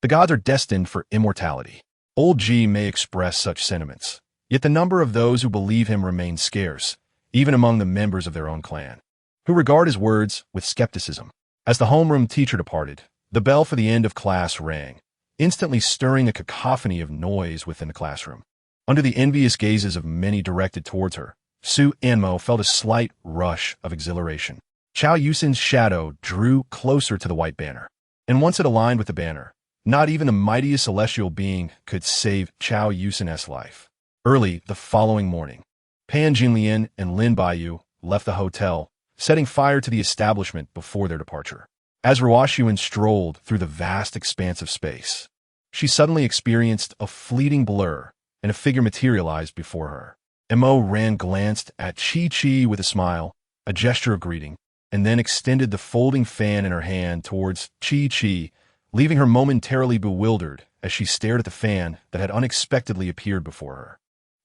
the gods are destined for immortality. Old G may express such sentiments, yet the number of those who believe him remains scarce, even among the members of their own clan, who regard his words with skepticism. As the homeroom teacher departed, the bell for the end of class rang, instantly stirring a cacophony of noise within the classroom. Under the envious gazes of many directed towards her, Su Anmo felt a slight rush of exhilaration. Chao Yusin's shadow drew closer to the white banner, and once it aligned with the banner, not even the mightiest celestial being could save Chao Yusin's life. Early the following morning, Pan Jinlian and Lin Baiyu left the hotel, setting fire to the establishment before their departure. As Ruoshuan strolled through the vast expanse of space, she suddenly experienced a fleeting blur, and a figure materialized before her. Mo Ran glanced at Chi-Chi with a smile, a gesture of greeting, and then extended the folding fan in her hand towards Chi-Chi, leaving her momentarily bewildered as she stared at the fan that had unexpectedly appeared before her.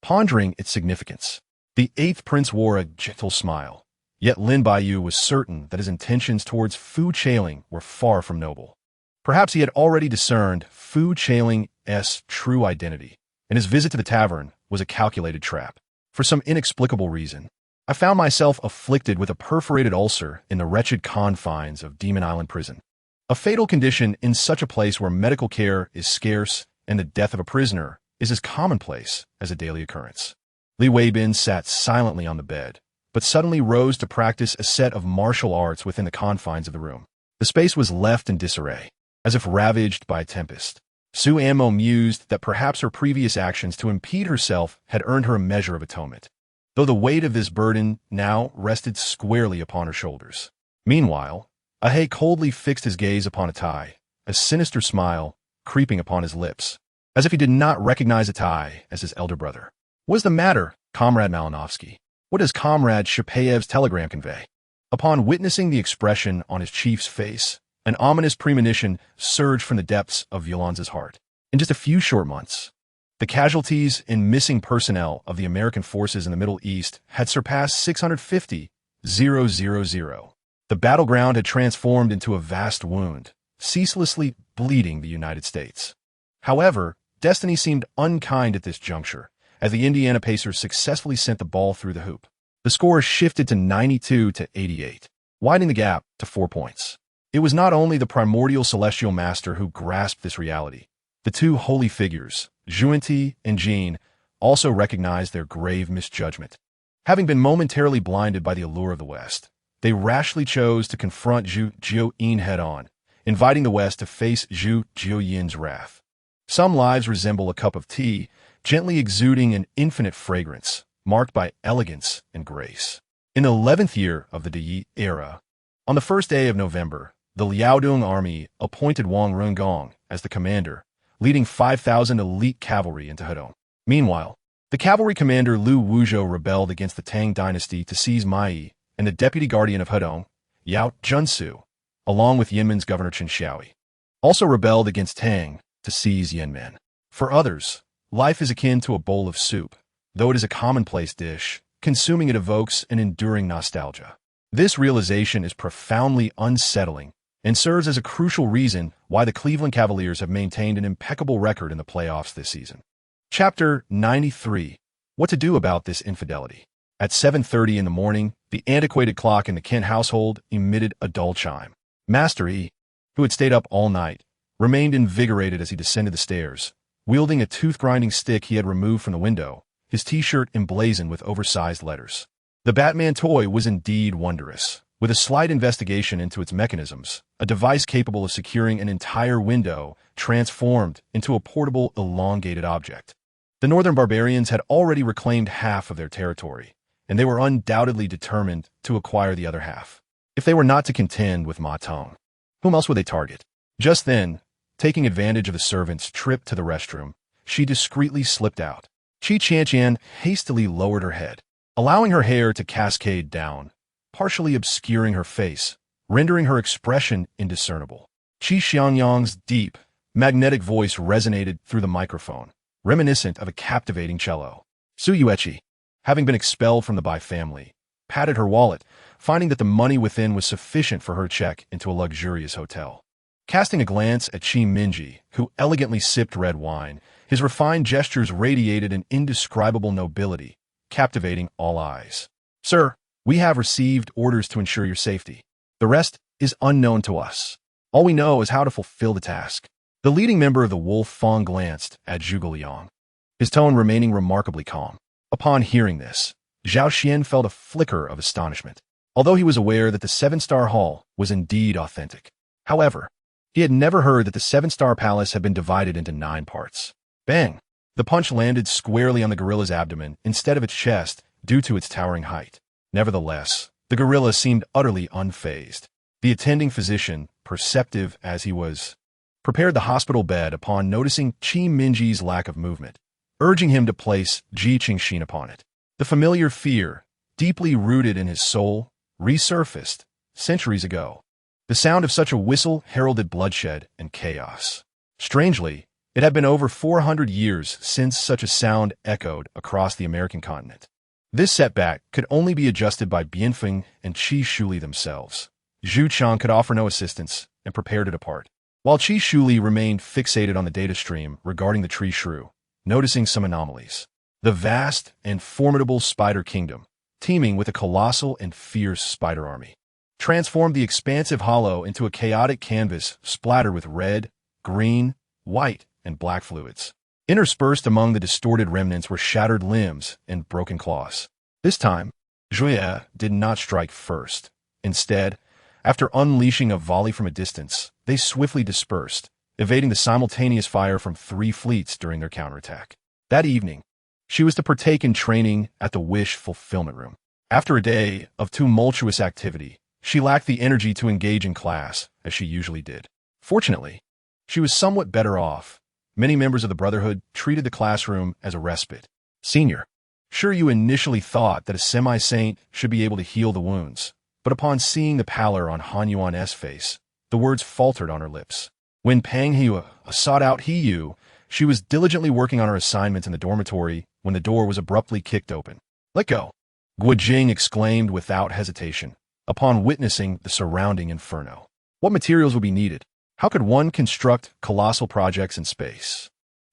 Pondering its significance, the eighth prince wore a gentle smile, yet Lin Baiyu was certain that his intentions towards Fu Chailing were far from noble. Perhaps he had already discerned Fu Chailing's true identity, and his visit to the tavern was a calculated trap. For some inexplicable reason, I found myself afflicted with a perforated ulcer in the wretched confines of Demon Island Prison. A fatal condition in such a place where medical care is scarce and the death of a prisoner is as commonplace as a daily occurrence. Li Weibin sat silently on the bed, but suddenly rose to practice a set of martial arts within the confines of the room. The space was left in disarray, as if ravaged by a tempest. Su Anmo mused that perhaps her previous actions to impede herself had earned her a measure of atonement, though the weight of this burden now rested squarely upon her shoulders. Meanwhile, Ahei coldly fixed his gaze upon Atai, a sinister smile creeping upon his lips, as if he did not recognize Atai as his elder brother. "What is the matter, Comrade Malinovsky? What does Comrade Shapeyev's telegram convey?" Upon witnessing the expression on his chief's face, an ominous premonition surged from the depths of Yolanda's heart. In just a few short months, the casualties and missing personnel of the American forces in the Middle East had surpassed 650,000. The battleground had transformed into a vast wound, ceaselessly bleeding the United States. However, destiny seemed unkind at this juncture, as the Indiana Pacers successfully sent the ball through the hoop. The score shifted to 92-88, widening the gap to 4 points. It was not only the primordial celestial master who grasped this reality. The two holy figures, Zhuanti and Jean, also recognized their grave misjudgment. Having been momentarily blinded by the allure of the West, they rashly chose to confront Zhu Jiuyin head-on, inviting the West to face Zhu Jiuyin's wrath. Some lives resemble a cup of tea, gently exuding an infinite fragrance, marked by elegance and grace. In the 11th year of the Di era, on the first day of November, the Liaodong army appointed Wang Rengong as the commander, leading 5,000 elite cavalry into Hedong. Meanwhile, the cavalry commander Lu Wuzhou rebelled against the Tang dynasty to seize Mai, and the deputy guardian of Hedong, Yao Junsu, along with Yinmen's governor Chen Xiaoi, also rebelled against Tang to seize Yinmen. For others, life is akin to a bowl of soup. Though it is a commonplace dish, consuming it evokes an enduring nostalgia. This realization is profoundly unsettling and serves as a crucial reason why the Cleveland Cavaliers have maintained an impeccable record in the playoffs this season. Chapter 93. What to do about this infidelity. At 7:30 in the morning, the antiquated clock in the Kent household emitted a dull chime. Master E, who had stayed up all night, remained invigorated as he descended the stairs, wielding a tooth-grinding stick he had removed from the window, his t-shirt emblazoned with oversized letters. The Batman toy was indeed wondrous. With a slight investigation into its mechanisms, a device capable of securing an entire window transformed into a portable, elongated object. The northern barbarians had already reclaimed half of their territory, and they were undoubtedly determined to acquire the other half. If they were not to contend with Ma Tong, whom else would they target? Just then, taking advantage of the servant's trip to the restroom, she discreetly slipped out. Qi Qianqian hastily lowered her head, allowing her hair to cascade down, partially obscuring her face, rendering her expression indiscernible. Qi Xiangyang's deep, magnetic voice resonated through the microphone, reminiscent of a captivating cello. Su Yueqi, having been expelled from the Bai family, patted her wallet, finding that the money within was sufficient for her check into a luxurious hotel. Casting a glance at Chi Minji, who elegantly sipped red wine, his refined gestures radiated an indescribable nobility, captivating all eyes. "Sir, we have received orders to ensure your safety. The rest is unknown to us. All we know is how to fulfill the task." The leading member of the Wolf Fong glanced at Zhuge Liang, his tone remaining remarkably calm. Upon hearing this, Zhao Xian felt a flicker of astonishment, although he was aware that the seven-star hall was indeed authentic. However, he had never heard that the seven-star palace had been divided into 9 parts. Bang! The punch landed squarely on the gorilla's abdomen instead of its chest due to its towering height. Nevertheless, the gorilla seemed utterly unfazed. The attending physician, perceptive as he was, prepared the hospital bed upon noticing Chi Minji's lack of movement, urging him to place Ji Qingxin upon it. The familiar fear, deeply rooted in his soul, resurfaced centuries ago. The sound of such a whistle heralded bloodshed and chaos. Strangely, it had been over 400 years since such a sound echoed across the American continent. This setback could only be adjusted by Bianfeng and Qi Shuli themselves. Zhu Chang could offer no assistance and prepared to depart, while Qi Shuli remained fixated on the data stream regarding the tree shrew, noticing some anomalies. The vast and formidable spider kingdom, teeming with a colossal and fierce spider army, transformed the expansive hollow into a chaotic canvas splattered with red, green, white, and black fluids. Interspersed among the distorted remnants were shattered limbs and broken claws. This time, Zhuye did not strike first. Instead, after unleashing a volley from a distance, they swiftly dispersed, evading the simultaneous fire from 3 fleets during their counterattack. That evening, she was to partake in training at the Wish Fulfillment Room. After a day of tumultuous activity, she lacked the energy to engage in class as she usually did. Fortunately, she was somewhat better off. Many members of the Brotherhood treated the classroom as a respite. "Senior, sure you initially thought that a semi-saint should be able to heal the wounds, but upon seeing the pallor on Han Yuan's face, the words faltered on her lips. When Pang He sought out He, she was diligently working on her assignments in the dormitory when the door was abruptly kicked open. "Let go!" Guo Jing exclaimed without hesitation, upon witnessing the surrounding inferno. What materials would be needed? How could one construct colossal projects in space?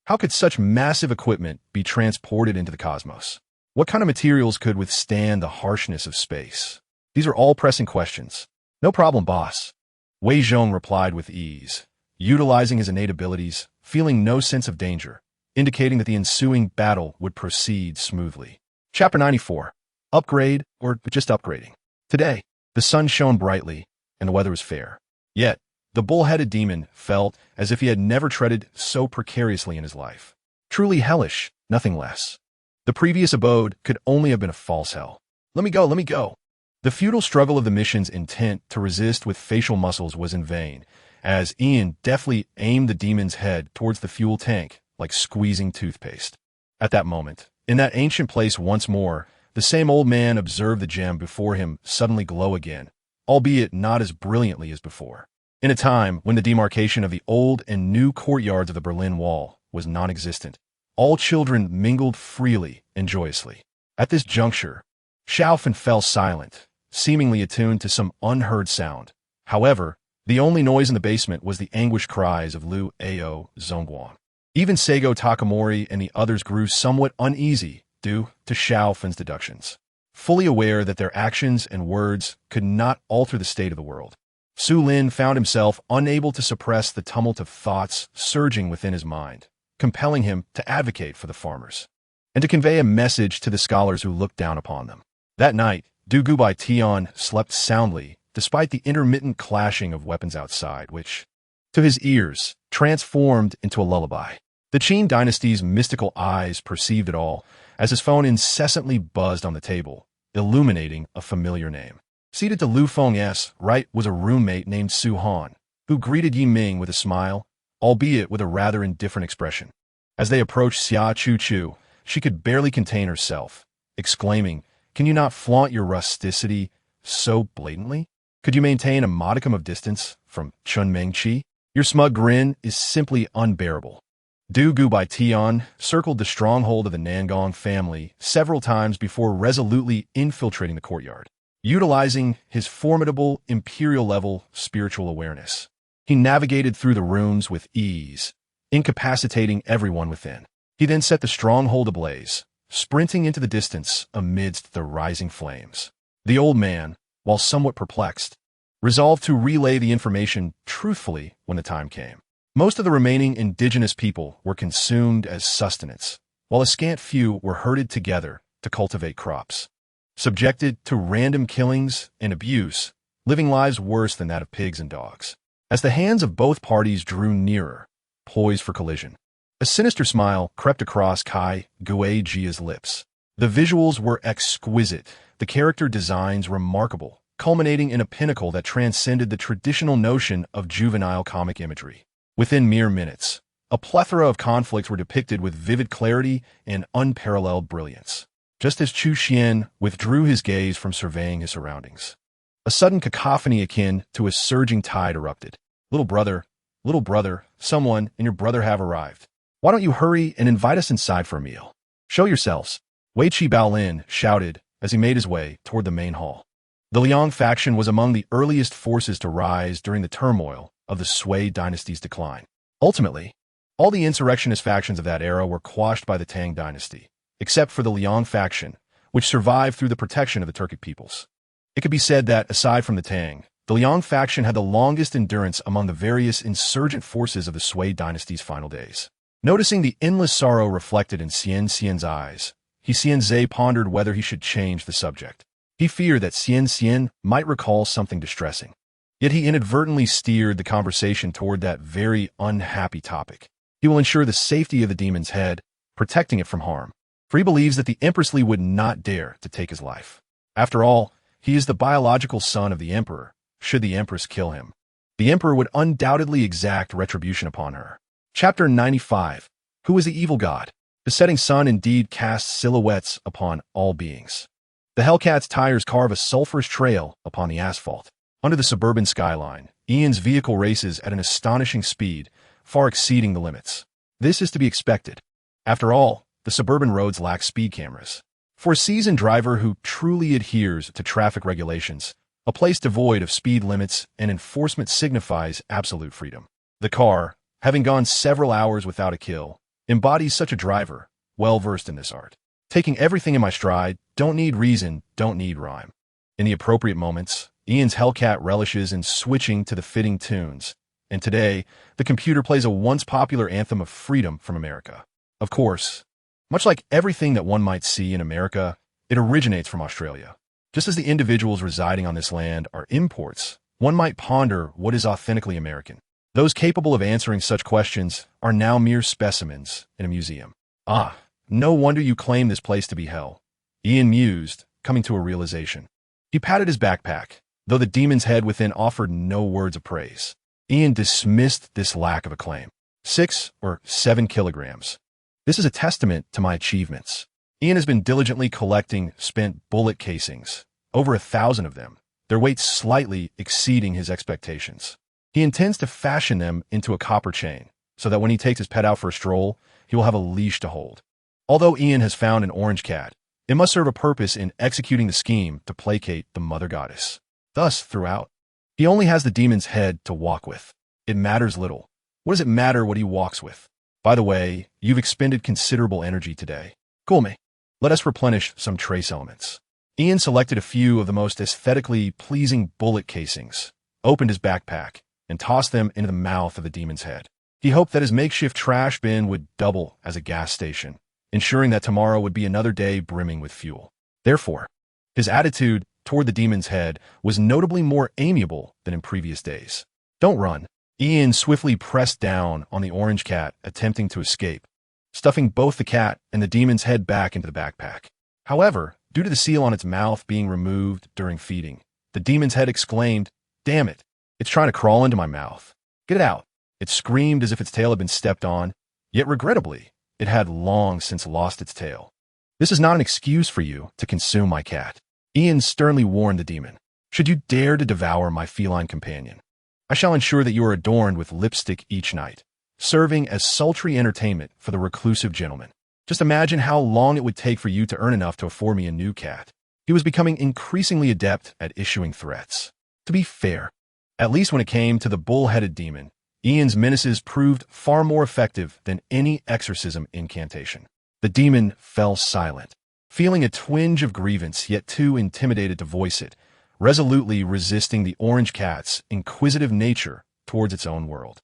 How could such massive equipment be transported into the cosmos? What kind of materials could withstand the harshness of space? These are all pressing questions. "No problem, boss," Wei Zhong replied with ease, utilizing his innate abilities, feeling no sense of danger, indicating that the ensuing battle would proceed smoothly. Chapter 94. Upgrade or just upgrading. Today, the sun shone brightly, and the weather was fair. Yet, the bull-headed demon felt as if he had never treaded so precariously in his life. Truly hellish, nothing less. The previous abode could only have been a false hell. Let me go, let me go." The futile struggle of the mission's intent to resist with facial muscles was in vain, as Ian deftly aimed the demon's head towards the fuel tank like squeezing toothpaste. At that moment, in that ancient place once more, the same old man observed the gem before him suddenly glow again, albeit not as brilliantly as before. In a time when the demarcation of the old and new courtyards of the Berlin Wall was non-existent, all children mingled freely and joyously. At this juncture, Xiaofen fell silent, seemingly attuned to some unheard sound. However, the only noise in the basement was the anguished cries of Lu Ao Zhongguang. Even Seigo Takamori and the others grew somewhat uneasy due to Xiaofen's deductions, fully aware that their actions and words could not alter the state of the world. Su Lin found himself unable to suppress the tumult of thoughts surging within his mind, compelling him to advocate for the farmers and to convey a message to the scholars who looked down upon them. That night, Du Gubai Tian slept soundly despite the intermittent clashing of weapons outside, which, to his ears, transformed into a lullaby. The Qin dynasty's mystical eyes perceived it all as his phone incessantly buzzed on the table, illuminating a familiar name. Seated to Lu Feng's right was a roommate named Su Han, who greeted Yi Ming with a smile, albeit with a rather indifferent expression. As they approached Xia Chu Chu, she could barely contain herself, exclaiming, "Can you not flaunt your rusticity so blatantly? Could you maintain a modicum of distance from Chun Meng Chi? Your smug grin is simply unbearable." Dugu by Tion circled the stronghold of the Nangong family several times before resolutely infiltrating the courtyard. Utilizing his formidable imperial-level spiritual awareness, he navigated through the rooms with ease, incapacitating everyone within. He then set the stronghold ablaze, sprinting into the distance amidst the rising flames. The old man, while somewhat perplexed, resolved to relay the information truthfully when the time came. Most of the remaining indigenous people were consumed as sustenance, while a scant few were herded together to cultivate crops. Subjected to random killings and abuse, living lives worse than that of pigs and dogs. As the hands of both parties drew nearer, poised for collision, a sinister smile crept across Kai Guijia's lips. The visuals were exquisite, the character designs remarkable, culminating in a pinnacle that transcended the traditional notion of juvenile comic imagery. Within mere minutes, a plethora of conflicts were depicted with vivid clarity and unparalleled brilliance. Just as Chu Xian withdrew his gaze from surveying his surroundings, a sudden cacophony akin to a surging tide erupted. Little brother, someone and your brother have arrived. Why don't you hurry and invite us inside for a meal? Show yourselves, Wei Chi Baolin shouted as he made his way toward the main hall. The Liang faction was among the earliest forces to rise during the turmoil of the Sui dynasty's decline. Ultimately, all the insurrectionist factions of that era were quashed by the Tang dynasty, except for the Liang faction, which survived through the protection of the Turkic peoples. It could be said that, aside from the Tang, the Liang faction had the longest endurance among the various insurgent forces of the Sui dynasty's final days. Noticing the endless sorrow reflected in Xian Xian's eyes, Xianzhe pondered whether he should change the subject. He feared that Xian Xian might recall something distressing. Yet he inadvertently steered the conversation toward that very unhappy topic. He will ensure the safety of the demon's head, protecting it from harm, for he believes that the Empress Li would not dare to take his life. After all, he is the biological son of the Emperor. Should the Empress kill him, the Emperor would undoubtedly exact retribution upon her. Chapter 95. Who is the evil god? The setting sun indeed casts silhouettes upon all beings. The Hellcat's tires carve a sulphurous trail upon the asphalt. Under the suburban skyline, Ian's vehicle races at an astonishing speed, far exceeding the limits. This is to be expected. After all, the suburban roads lack speed cameras. For a seasoned driver who truly adheres to traffic regulations, a place devoid of speed limits and enforcement signifies absolute freedom. The car, having gone several hours without a kill, embodies such a driver, well versed in this art. Taking everything in my stride, don't need reason, don't need rhyme. In the appropriate moments, Ian's Hellcat relishes in switching to the fitting tunes, and today, the computer plays a once popular anthem of freedom from America. Of course, much like everything that one might see in America, it originates from Australia. Just as the individuals residing on this land are imports, one might ponder what is authentically American. Those capable of answering such questions are now mere specimens in a museum. Ah, no wonder you claim this place to be hell, Ian mused, coming to a realization. He patted his backpack, though the demon's head within offered no words of praise. Ian dismissed this lack of acclaim. 6 or 7 kilograms. This is a testament to my achievements. Ian has been diligently collecting spent bullet casings, over 1,000 of them, their weight slightly exceeding his expectations. He intends to fashion them into a copper chain, so that when he takes his pet out for a stroll, he will have a leash to hold. Although Ian has found an orange cat, it must serve a purpose in executing the scheme to placate the mother goddess. Thus, throughout, he only has the demon's head to walk with. It matters little. What does it matter what he walks with? By the way, you've expended considerable energy today. Coolme, let us replenish some trace elements. Ian selected a few of the most aesthetically pleasing bullet casings, opened his backpack, and tossed them into the mouth of the demon's head. He hoped that his makeshift trash bin would double as a gas station, ensuring that tomorrow would be another day brimming with fuel. Therefore, his attitude toward the demon's head was notably more amiable than in previous days. Don't run. Ian swiftly pressed down on the orange cat, attempting to escape, stuffing both the cat and the demon's head back into the backpack. However, due to the seal on its mouth being removed during feeding, the demon's head exclaimed, "Damn it, it's trying to crawl into my mouth. Get it out." It screamed as if its tail had been stepped on, yet regrettably, it had long since lost its tail. "This is not an excuse for you to consume my cat," Ian sternly warned the demon. "Should you dare to devour my feline companion, I shall ensure that you are adorned with lipstick each night, serving as sultry entertainment for the reclusive gentleman. Just imagine how long it would take for you to earn enough to afford me a new cat. He was becoming increasingly adept at issuing threats. To be fair, at least when it came to the bull-headed demon, Ian's menaces proved far more effective than any exorcism incantation. The demon fell silent, feeling a twinge of grievance yet too intimidated to voice it, resolutely resisting the orange cat's inquisitive nature towards its own world.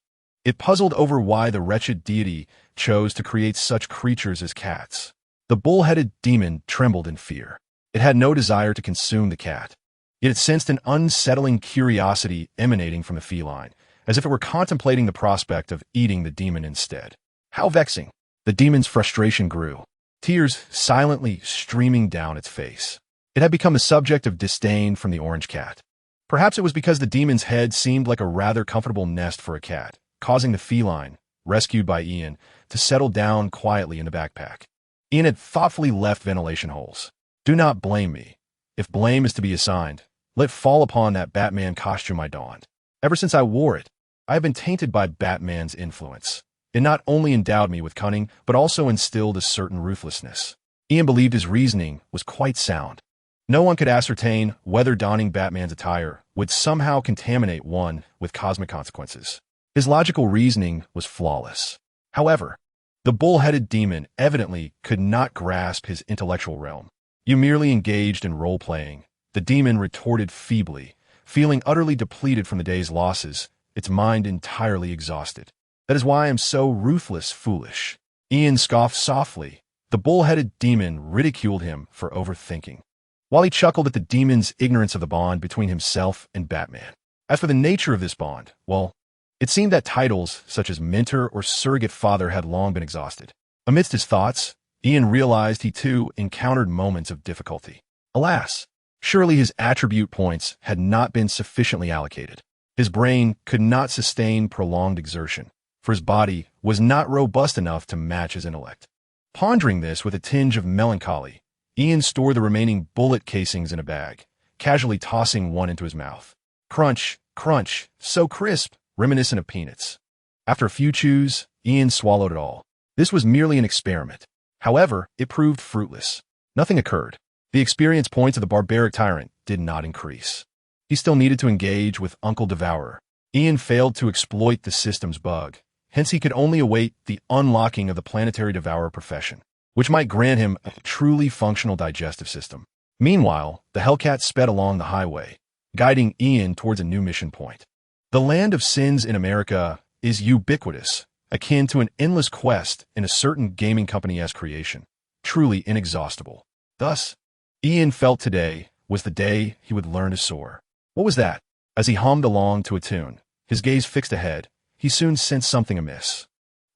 It puzzled over why the wretched deity chose to create such creatures as cats. The bull-headed demon trembled in fear. It had no desire to consume the cat, yet it sensed an unsettling curiosity emanating from the feline, as if it were contemplating the prospect of eating the demon instead. How vexing! The demon's frustration grew, tears silently streaming down its face. It had become the subject of disdain from the orange cat. Perhaps it was because the demon's head seemed like a rather comfortable nest for a cat, causing the feline, rescued by Ian, to settle down quietly in the backpack. Ian had thoughtfully left ventilation holes. Do not blame me. If blame is to be assigned, let it fall upon that Batman costume I donned. Ever since I wore it, I have been tainted by Batman's influence. It not only endowed me with cunning, but also instilled a certain ruthlessness. Ian believed his reasoning was quite sound. No one could ascertain whether donning Batman's attire would somehow contaminate one with cosmic consequences. His logical reasoning was flawless. However, the bull-headed demon evidently could not grasp his intellectual realm. You merely engaged in role-playing, the demon retorted feebly, feeling utterly depleted from the day's losses, its mind entirely exhausted. That is why I am so ruthless, foolish. Ian scoffed softly. The bull-headed demon ridiculed him for overthinking, while he chuckled at the demon's ignorance of the bond between himself and Batman. As for the nature of this bond, well, it seemed that titles such as mentor or surrogate father had long been exhausted. Amidst his thoughts, Ian realized he too encountered moments of difficulty. Alas, surely his attribute points had not been sufficiently allocated. His brain could not sustain prolonged exertion, for his body was not robust enough to match his intellect. Pondering this with a tinge of melancholy, Ian stored the remaining bullet casings in a bag, casually tossing one into his mouth. Crunch, crunch, so crisp, reminiscent of peanuts. After a few chews, Ian swallowed it all. This was merely an experiment. However, it proved fruitless. Nothing occurred. The experience points of the barbaric tyrant did not increase. He still needed to engage with Uncle Devourer. Ian failed to exploit the system's bug. Hence, he could only await the unlocking of the planetary devourer profession, which might grant him a truly functional digestive system. Meanwhile, the Hellcat sped along the highway, guiding Ian towards a new mission point. The land of sins in America is ubiquitous, akin to an endless quest in a certain gaming company-esque creation, truly inexhaustible. Thus, Ian felt today was the day he would learn to soar. What was that? As he hummed along to a tune, his gaze fixed ahead, he soon sensed something amiss.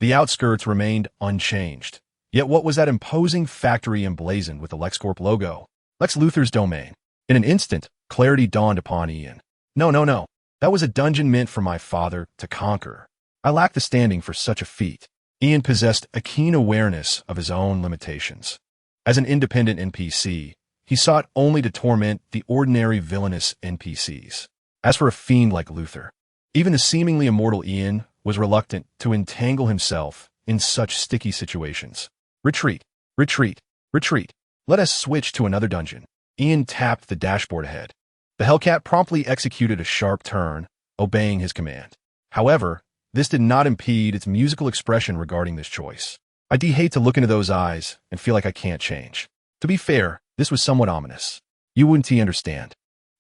The outskirts remained unchanged. Yet what was that imposing factory emblazoned with the LexCorp logo? Lex Luthor's domain. In an instant, clarity dawned upon Ian. No. That was a dungeon meant for my father to conquer. I lacked the standing for such a feat. Ian possessed a keen awareness of his own limitations. As an independent NPC, he sought only to torment the ordinary villainous NPCs. As for a fiend like Luthor, even the seemingly immortal Ian was reluctant to entangle himself in such sticky situations. Retreat, retreat, retreat. Let us switch to another dungeon. Ian tapped the dashboard ahead. The Hellcat promptly executed a sharp turn, obeying his command. However, this did not impede its musical expression regarding this choice. I'd hate to look into those eyes and feel like I can't change. To be fair, this was somewhat ominous. You wouldn't understand.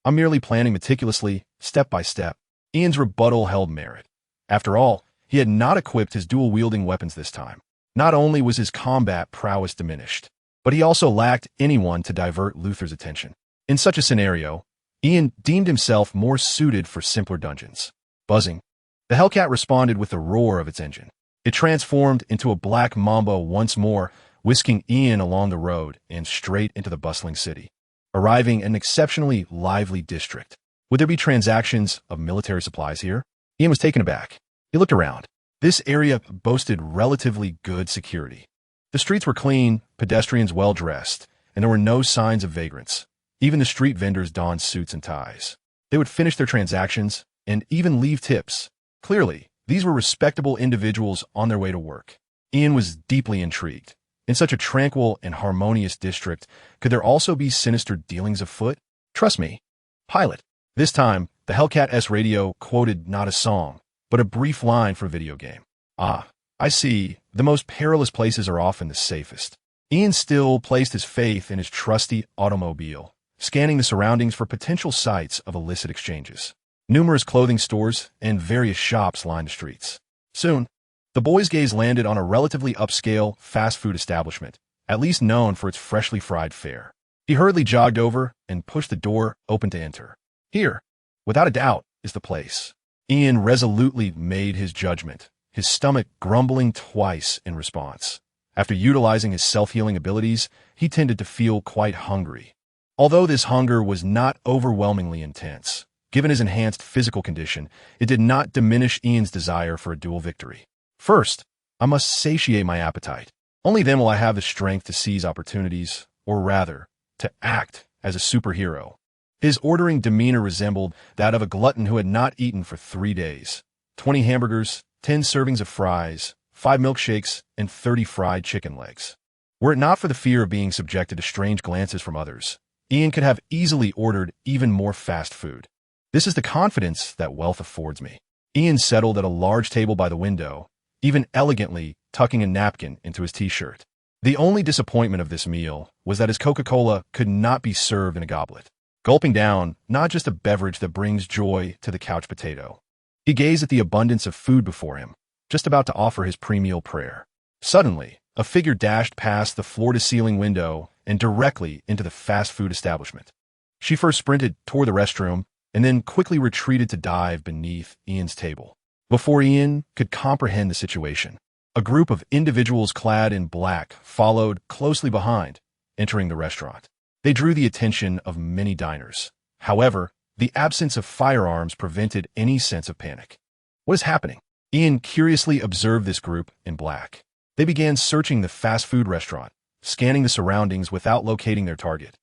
I'm merely planning meticulously, step by step. Ian's rebuttal held merit. After all, he had not equipped his dual-wielding weapons this time. Not only was his combat prowess diminished, but he also lacked anyone to divert Luthor's attention. In such a scenario, Ian deemed himself more suited for simpler dungeons. Buzzing. The Hellcat responded with the roar of its engine. It transformed into a black mamba once more, whisking Ian along the road and straight into the bustling city, arriving in an exceptionally lively district. Would there be transactions of military supplies here? Ian was taken aback. He looked around. This area boasted relatively good security. The streets were clean, pedestrians well-dressed, and there were no signs of vagrants. Even the street vendors donned suits and ties. They would finish their transactions and even leave tips. Clearly, These were respectable individuals on their way to work. Ian was deeply intrigued. In such a tranquil and harmonious district, could there also be sinister dealings afoot? Trust me, pilot. This time, the Hellcat-S radio quoted not a song, but a brief line from a video game. Ah, I see. The most perilous places are often the safest. Ian still placed his faith in his trusty automobile, scanning the surroundings for potential sites of illicit exchanges. Numerous clothing stores and various shops lined the streets. Soon, the boy's gaze landed on a relatively upscale fast food establishment, at least known for its freshly fried fare. He hurriedly jogged over and pushed the door open to enter. Here, without a doubt, is the place. Ian resolutely made his judgment, his stomach grumbling twice in response. After utilizing his self-healing abilities, he tended to feel quite hungry. Although this hunger was not overwhelmingly intense, given his enhanced physical condition, it did not diminish Ian's desire for a dual victory. First, I must satiate my appetite. Only then will I have the strength to seize opportunities, or rather, to act as a superhero. His ordering demeanor resembled that of a glutton who had not eaten for 3 days. 20 hamburgers, 10 servings of fries, 5 milkshakes, and 30 fried chicken legs. Were it not for the fear of being subjected to strange glances from others, Ian could have easily ordered even more fast food. This is the confidence that wealth affords me. Ian settled at a large table by the window, even elegantly tucking a napkin into his t-shirt. The only disappointment of this meal was that his Coca-Cola could not be served in a goblet. Gulping down, not just a beverage that brings joy to the couch potato. He gazed at the abundance of food before him, just about to offer his pre-meal prayer. Suddenly, a figure dashed past the floor-to-ceiling window and directly into the fast food establishment. She first sprinted toward the restroom and then quickly retreated to dive beneath Ian's table. Before Ian could comprehend the situation, a group of individuals clad in black followed closely behind, entering the restaurant. They drew the attention of many diners. However, the absence of firearms prevented any sense of panic. What is happening? Ian curiously observed this group in black. They began searching the fast food restaurant, scanning the surroundings without locating their target,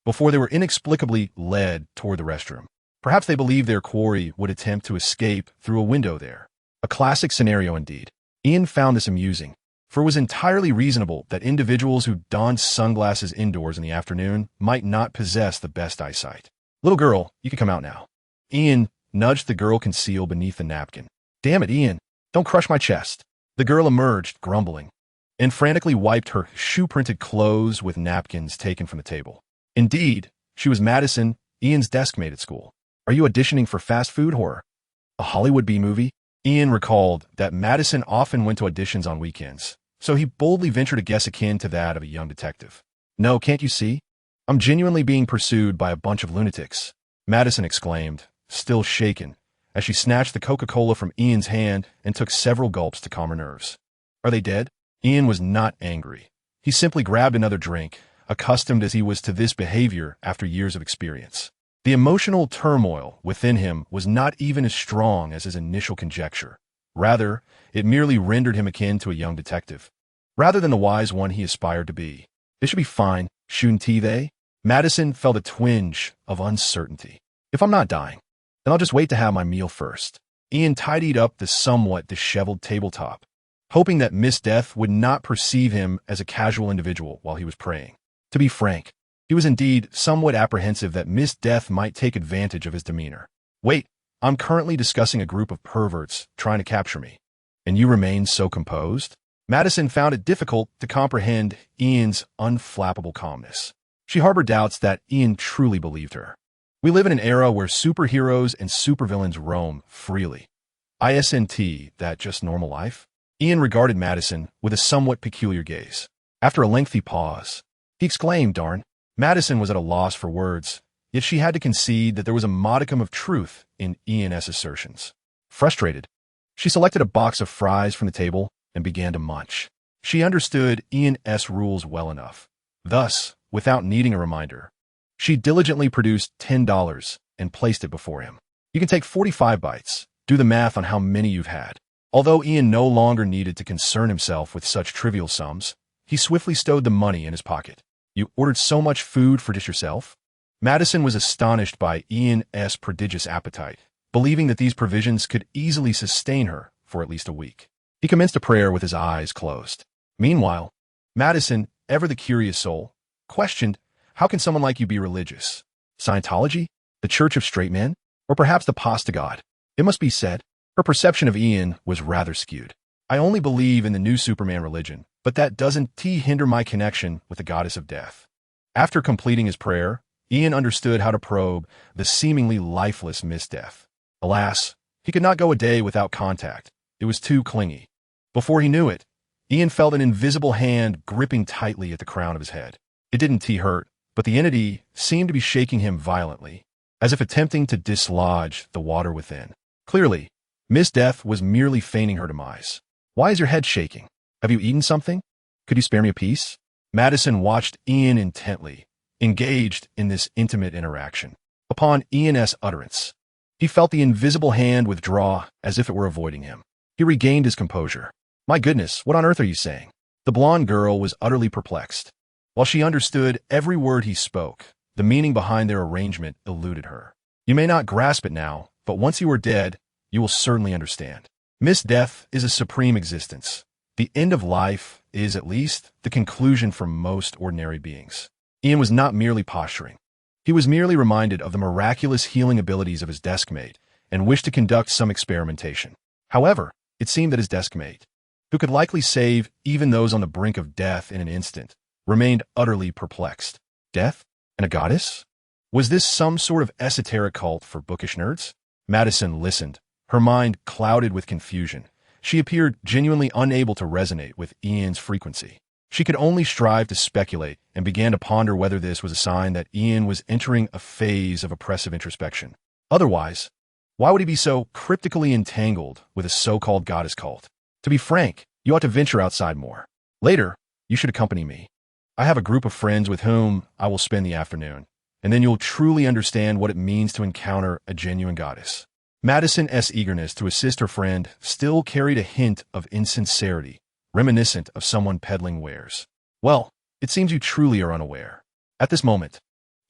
before they were inexplicably led toward the restroom. Perhaps they believed their quarry would attempt to escape through a window there. A classic scenario indeed. Ian found this amusing, for it was entirely reasonable that individuals who donned sunglasses indoors in the afternoon might not possess the best eyesight. Little girl, you can come out now. Ian nudged the girl concealed beneath the napkin. Damn it, Ian, don't crush my chest. The girl emerged, grumbling, and frantically wiped her shoe-printed clothes with napkins taken from the table. Indeed, she was Madison, Ian's desk mate at school. Are you auditioning for fast food horror? A Hollywood B-movie? Ian recalled that Madison often went to auditions on weekends, so he boldly ventured a guess akin to that of a young detective. No, can't you see? I'm genuinely being pursued by a bunch of lunatics, Madison exclaimed, still shaken, as she snatched the Coca-Cola from Ian's hand and took several gulps to calm her nerves. Are they dead? Ian was not angry. He simply grabbed another drink, accustomed as he was to this behavior after years of experience. The emotional turmoil within him was not even as strong as his initial conjecture. Rather, it merely rendered him akin to a young detective, rather than the wise one he aspired to be. This should be fine, shouldn't they? Madison felt a twinge of uncertainty. If I'm not dying, then I'll just wait to have my meal first. Ian tidied up the somewhat disheveled tabletop, hoping that Miss Death would not perceive him as a casual individual while he was praying. To be frank, he was indeed somewhat apprehensive that Miss Death might take advantage of his demeanor. Wait, I'm currently discussing a group of perverts trying to capture me, and you remain so composed? Madison found it difficult to comprehend Ian's unflappable calmness. She harbored doubts that Ian truly believed her. We live in an era where superheroes and supervillains roam freely. Isn't that just normal life? Ian regarded Madison with a somewhat peculiar gaze. After a lengthy pause, he exclaimed, darn. Madison was at a loss for words, yet she had to concede that there was a modicum of truth in Ian's assertions. Frustrated, she selected a box of fries from the table and began to munch. She understood Ian's rules well enough. Thus, without needing a reminder, she diligently produced $10 and placed it before him. You can take 45 bites. Do the math on how many you've had. Although Ian no longer needed to concern himself with such trivial sums, he swiftly stowed the money in his pocket. You ordered so much food for just yourself? Madison was astonished by Ian's prodigious appetite, believing that these provisions could easily sustain her for at least a week. He commenced a prayer with his eyes closed. Meanwhile, Madison, ever the curious soul, questioned, how can someone like you be religious? Scientology? The Church of Straight Men? Or perhaps the Pasta God? It must be said, her perception of Ian was rather skewed. I only believe in the new Superman religion, but that doesn't hinder my connection with the goddess of death. After completing his prayer, Ian understood how to probe the seemingly lifeless Miss Death. Alas, he could not go a day without contact. It was too clingy. Before he knew it, Ian felt an invisible hand gripping tightly at the crown of his head. It didn't hurt, but the entity seemed to be shaking him violently, as if attempting to dislodge the water within. Clearly, Miss Death was merely feigning her demise. Why is your head shaking? Have you eaten something? Could you spare me a piece? Madison watched Ian intently, engaged in this intimate interaction. Upon Ian's utterance, he felt the invisible hand withdraw as if it were avoiding him. He regained his composure. My goodness, what on earth are you saying? The blonde girl was utterly perplexed. While she understood every word he spoke, the meaning behind their arrangement eluded her. You may not grasp it now, but once you are dead, you will certainly understand. Miss Death is a supreme existence. The end of life is, at least, the conclusion for most ordinary beings. Ian was not merely posturing. He was merely reminded of the miraculous healing abilities of his deskmate and wished to conduct some experimentation. However, it seemed that his deskmate, who could likely save even those on the brink of death in an instant, remained utterly perplexed. Death? And a goddess? Was this some sort of esoteric cult for bookish nerds? Madison listened, her mind clouded with confusion. She appeared genuinely unable to resonate with Ian's frequency. She could only strive to speculate and began to ponder whether this was a sign that Ian was entering a phase of oppressive introspection. Otherwise, why would he be so cryptically entangled with a so-called goddess cult? To be frank, you ought to venture outside more. Later, you should accompany me. I have a group of friends with whom I will spend the afternoon, and then you'll truly understand what it means to encounter a genuine goddess. Madison's eagerness to assist her friend still carried a hint of insincerity, reminiscent of someone peddling wares. Well, it seems you truly are unaware. At this moment,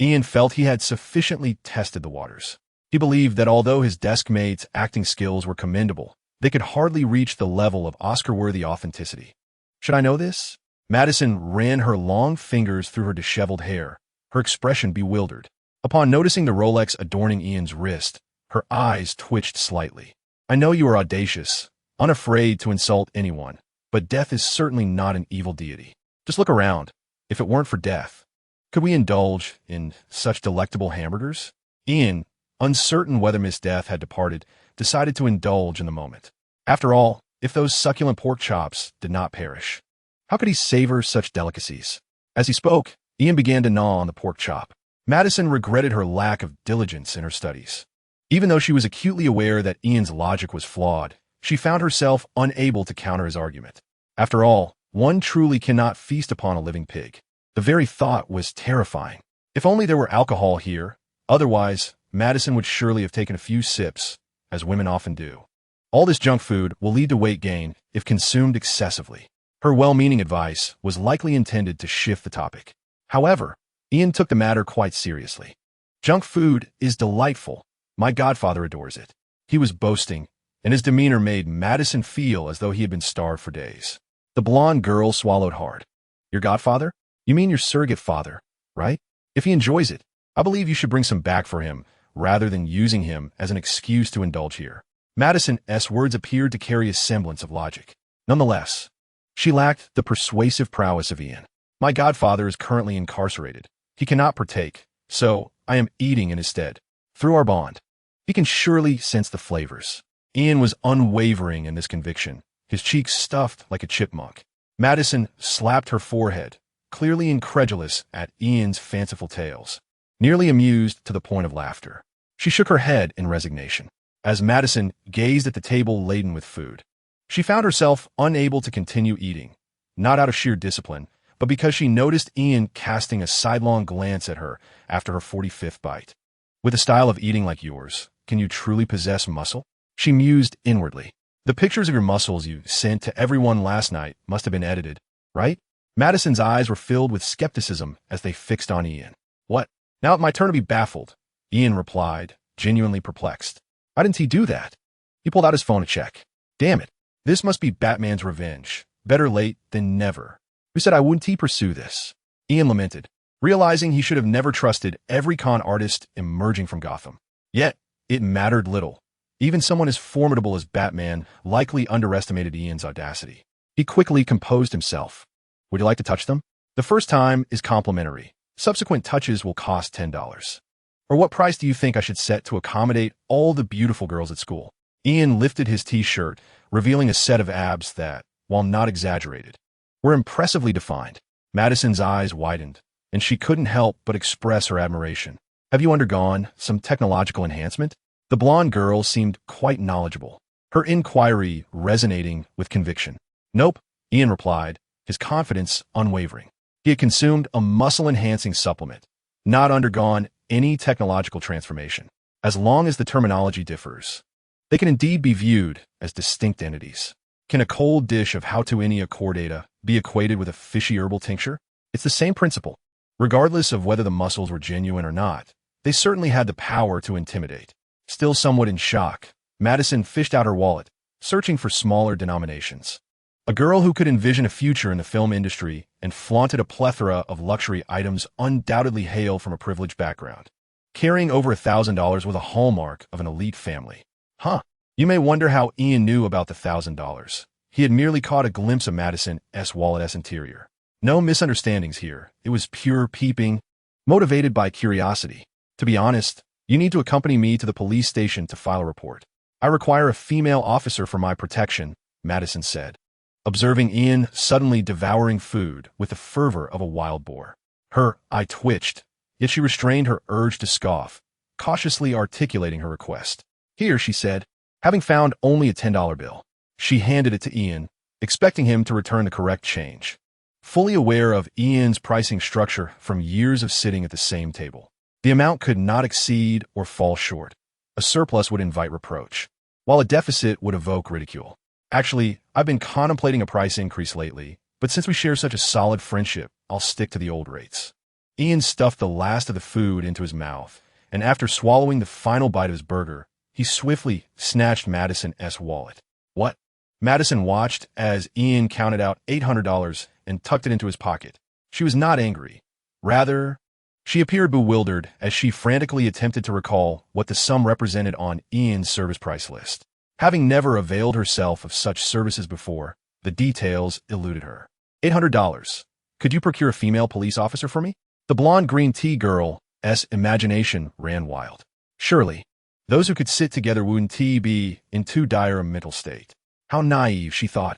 Ian felt he had sufficiently tested the waters. He believed that although his deskmate's acting skills were commendable, they could hardly reach the level of Oscar-worthy authenticity. Should I know this? Madison ran her long fingers through her disheveled hair, her expression bewildered. Upon noticing the Rolex adorning Ian's wrist, her eyes twitched slightly. I know you are audacious, unafraid to insult anyone, but death is certainly not an evil deity. Just look around. If it weren't for death, could we indulge in such delectable hamburgers? Ian, uncertain whether Miss Death had departed, decided to indulge in the moment. After all, if those succulent pork chops did not perish, how could he savor such delicacies? As he spoke, Ian began to gnaw on the pork chop. Madison regretted her lack of diligence in her studies. Even though she was acutely aware that Ian's logic was flawed, she found herself unable to counter his argument. After all, one truly cannot feast upon a living pig. The very thought was terrifying. If only there were alcohol here, otherwise, Madison would surely have taken a few sips, as women often do. All this junk food will lead to weight gain if consumed excessively. Her well-meaning advice was likely intended to shift the topic. However, Ian took the matter quite seriously. Junk food is delightful. My godfather adores it. He was boasting, and his demeanor made Madison feel as though he had been starved for days. The blonde girl swallowed hard. Your godfather? You mean your surrogate father, right? If he enjoys it, I believe you should bring some back for him, rather than using him as an excuse to indulge here. Madison's words appeared to carry a semblance of logic. Nonetheless, she lacked the persuasive prowess of Ian. My godfather is currently incarcerated. He cannot partake, so I am eating in his stead. Through our bond, he can surely sense the flavors. Ian was unwavering in this conviction, his cheeks stuffed like a chipmunk. Madison slapped her forehead, clearly incredulous at Ian's fanciful tales, nearly amused to the point of laughter. She shook her head in resignation. As Madison gazed at the table laden with food, she found herself unable to continue eating, not out of sheer discipline, but because she noticed Ian casting a sidelong glance at her after her 45th bite. With a style of eating like yours, can you truly possess muscle? She mused inwardly. The pictures of your muscles you sent to everyone last night must have been edited, right? Madison's eyes were filled with skepticism as they fixed on Ian. What? Now it's my turn to be baffled, Ian replied, genuinely perplexed. Why didn't he do that? He pulled out his phone to check. Damn it. This must be Batman's revenge. Better late than never. Who said I wouldn't pursue this? Ian lamented, realizing he should have never trusted every con artist emerging from Gotham. Yet, it mattered little. Even someone as formidable as Batman likely underestimated Ian's audacity. He quickly composed himself. Would you like to touch them? The first time is complimentary. Subsequent touches will cost $10. Or what price do you think I should set to accommodate all the beautiful girls at school? Ian lifted his t-shirt, revealing a set of abs that, while not exaggerated, were impressively defined. Madison's eyes widened, and she couldn't help but express her admiration. Have you undergone some technological enhancement? The blonde girl seemed quite knowledgeable, her inquiry resonating with conviction. Nope, Ian replied, his confidence unwavering. He had consumed a muscle-enhancing supplement, not undergone any technological transformation. As long as the terminology differs, they can indeed be viewed as distinct entities. Can a cold dish of How-to-Inia chordata be equated with a fishy herbal tincture? It's the same principle. Regardless of whether the muscles were genuine or not, they certainly had the power to intimidate. Still somewhat in shock, Madison fished out her wallet, searching for smaller denominations. A girl who could envision a future in the film industry and flaunted a plethora of luxury items undoubtedly hailed from a privileged background. Carrying over $1,000 was a hallmark of an elite family. Huh. You may wonder how Ian knew about the $1,000. He had merely caught a glimpse of Madison's wallet's interior. No misunderstandings here. It was pure peeping, motivated by curiosity. To be honest, you need to accompany me to the police station to file a report. I require a female officer for my protection, Madison said, observing Ian suddenly devouring food with the fervor of a wild boar. Her eye twitched, yet she restrained her urge to scoff, cautiously articulating her request. Here, she said, having found only a $10 bill. She handed it to Ian, expecting him to return the correct change. Fully aware of Ian's pricing structure from years of sitting at the same table, the amount could not exceed or fall short. A surplus would invite reproach, while a deficit would evoke ridicule. Actually, I've been contemplating a price increase lately, but since we share such a solid friendship, I'll stick to the old rates. Ian stuffed the last of the food into his mouth, and after swallowing the final bite of his burger, he swiftly snatched Madison's wallet. What? Madison watched as Ian counted out $800 and tucked it into his pocket. She was not angry. Rather, she appeared bewildered as she frantically attempted to recall what the sum represented on Ian's service price list. Having never availed herself of such services before, the details eluded her. $800. Could you procure a female police officer for me? The blonde green tea girl's imagination ran wild. Surely, those who could sit together wouldn't be in too dire a mental state. How naive, she thought.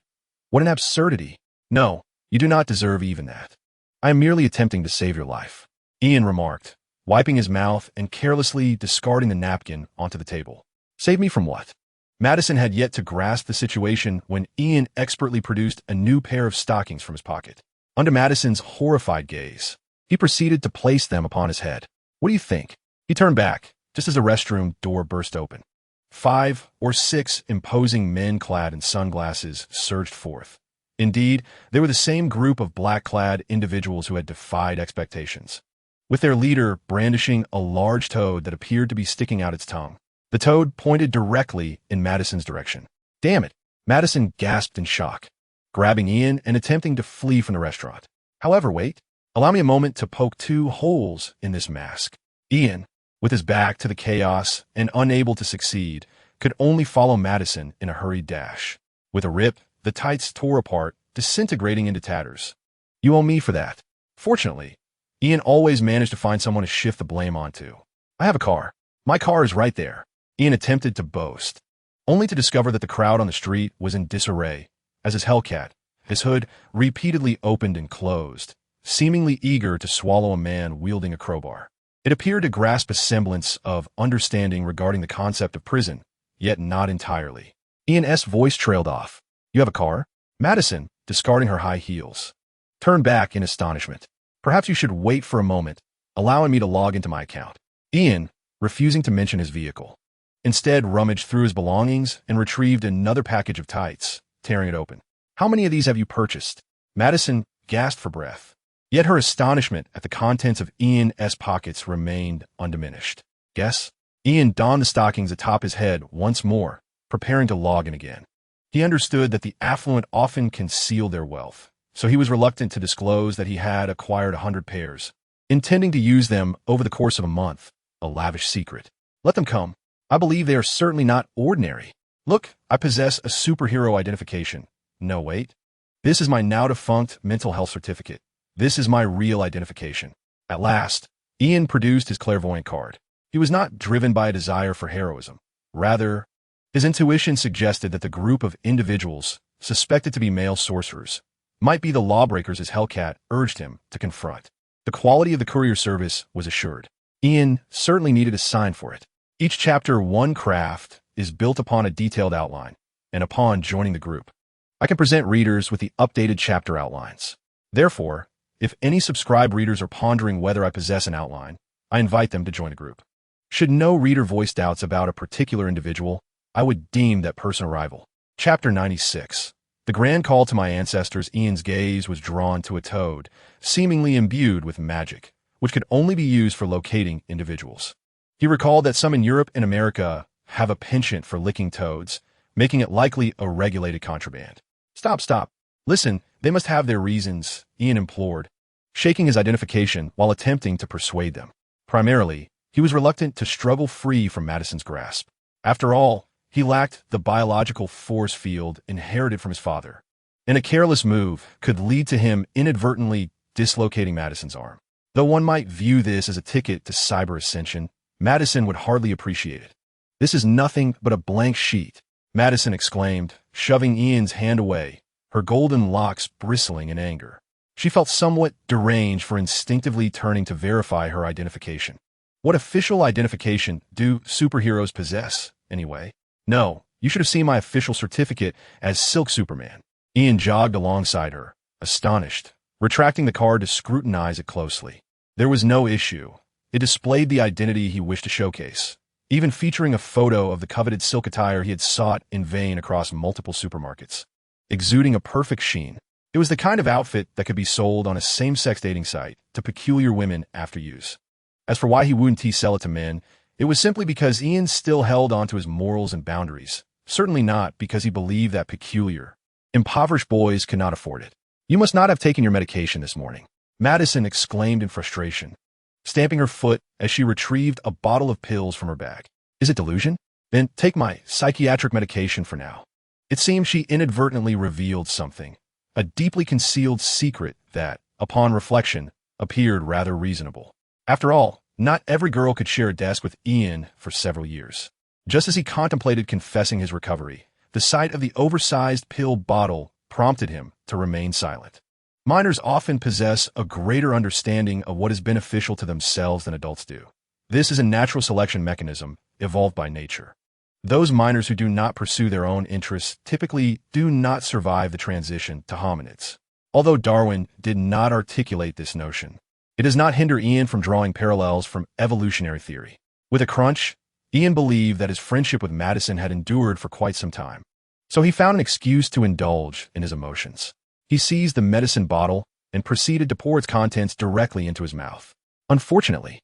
What an absurdity. No, you do not deserve even that. I am merely attempting to save your life, Ian remarked, wiping his mouth and carelessly discarding the napkin onto the table. Save me from what? Madison had yet to grasp the situation when Ian expertly produced a new pair of stockings from his pocket. Under Madison's horrified gaze, he proceeded to place them upon his head. What do you think? He turned back, just as the restroom door burst open. 5 or 6 imposing men clad in sunglasses surged forth. Indeed, they were the same group of black-clad individuals who had defied expectations, with their leader brandishing a large toad that appeared to be sticking out its tongue. The toad pointed directly in Madison's direction. Damn it! Madison gasped in shock, grabbing Ian and attempting to flee from the restaurant. However, wait. Allow me a moment to poke 2 holes in this mask. Ian, with his back to the chaos and unable to succeed, could only follow Madison in a hurried dash. With a rip, the tights tore apart, disintegrating into tatters. You owe me for that. Fortunately, Ian always managed to find someone to shift the blame onto. I have a car. My car is right there. Ian attempted to boast, only to discover that the crowd on the street was in disarray, as his Hellcat, his hood repeatedly opened and closed, seemingly eager to swallow a man wielding a crowbar. It appeared to grasp a semblance of understanding regarding the concept of prison, yet not entirely. Ian's voice trailed off. You have a car? Madison, discarding her high heels, turned back in astonishment. Perhaps you should wait for a moment, allowing me to log into my account. Ian, refusing to mention his vehicle, instead rummaged through his belongings and retrieved another package of tights, tearing it open. How many of these have you purchased? Madison gasped for breath. Yet her astonishment at the contents of Ian's pockets remained undiminished. Guess? Ian donned the stockings atop his head once more, preparing to log in again. He understood that the affluent often conceal their wealth, so he was reluctant to disclose that he had acquired 100 pairs, intending to use them over the course of a month, a lavish secret. Let them come. I believe they are certainly not ordinary. Look, I possess a superhero identification. No, wait. This is my now-defunct mental health certificate. This is my real identification. At last, Ian produced his clairvoyant card. He was not driven by a desire for heroism. Rather, his intuition suggested that the group of individuals, suspected to be male sorcerers, might be the lawbreakers his Hellcat urged him to confront. The quality of the courier service was assured. Ian certainly needed a sign for it. Each chapter 1 craft is built upon a detailed outline, and upon joining the group, I can present readers with the updated chapter outlines. Therefore, if any subscribed readers are pondering whether I possess an outline, I invite them to join the group. Should no reader voice doubts about a particular individual, I would deem that person a rival. Chapter 96. The grand call to my ancestors. Ian's gaze was drawn to a toad, seemingly imbued with magic, which could only be used for locating individuals. He recalled that some in Europe and America have a penchant for licking toads, making it likely a regulated contraband. Stop. Listen, they must have their reasons, Ian implored, shaking his identification while attempting to persuade them. Primarily, he was reluctant to struggle free from Madison's grasp. After all, he lacked the biological force field inherited from his father, and a careless move could lead to him inadvertently dislocating Madison's arm. Though one might view this as a ticket to cyber ascension, Madison would hardly appreciate it. This is nothing but a blank sheet, Madison exclaimed, shoving Ian's hand away, her golden locks bristling in anger. She felt somewhat deranged for instinctively turning to verify her identification. What official identification do superheroes possess, anyway? No, you should have seen my official certificate as Silk Superman. Ian jogged alongside her, astonished, retracting the card to scrutinize it closely. There was no issue. It displayed the identity he wished to showcase, even featuring a photo of the coveted silk attire he had sought in vain across multiple supermarkets. Exuding a perfect sheen, it was the kind of outfit that could be sold on a same-sex dating site to peculiar women after use. As for why he wouldn't sell it to men, it was simply because Ian still held onto his morals and boundaries, certainly not because he believed that peculiar, impoverished boys could not afford it. You must not have taken your medication this morning, Madison exclaimed in frustration, stamping her foot as she retrieved a bottle of pills from her bag. Is it delusion? Then take my psychiatric medication for now. It seemed she inadvertently revealed something, a deeply concealed secret that, upon reflection, appeared rather reasonable. After all, not every girl could share a desk with Ian for several years. Just as he contemplated confessing his recovery, the sight of the oversized pill bottle prompted him to remain silent. Minors often possess a greater understanding of what is beneficial to themselves than adults do. This is a natural selection mechanism evolved by nature. Those minors who do not pursue their own interests typically do not survive the transition to hominids. Although Darwin did not articulate this notion, it does not hinder Ian from drawing parallels from evolutionary theory. With a crunch, Ian believed that his friendship with Madison had endured for quite some time, so he found an excuse to indulge in his emotions. He seized the medicine bottle and proceeded to pour its contents directly into his mouth. Unfortunately,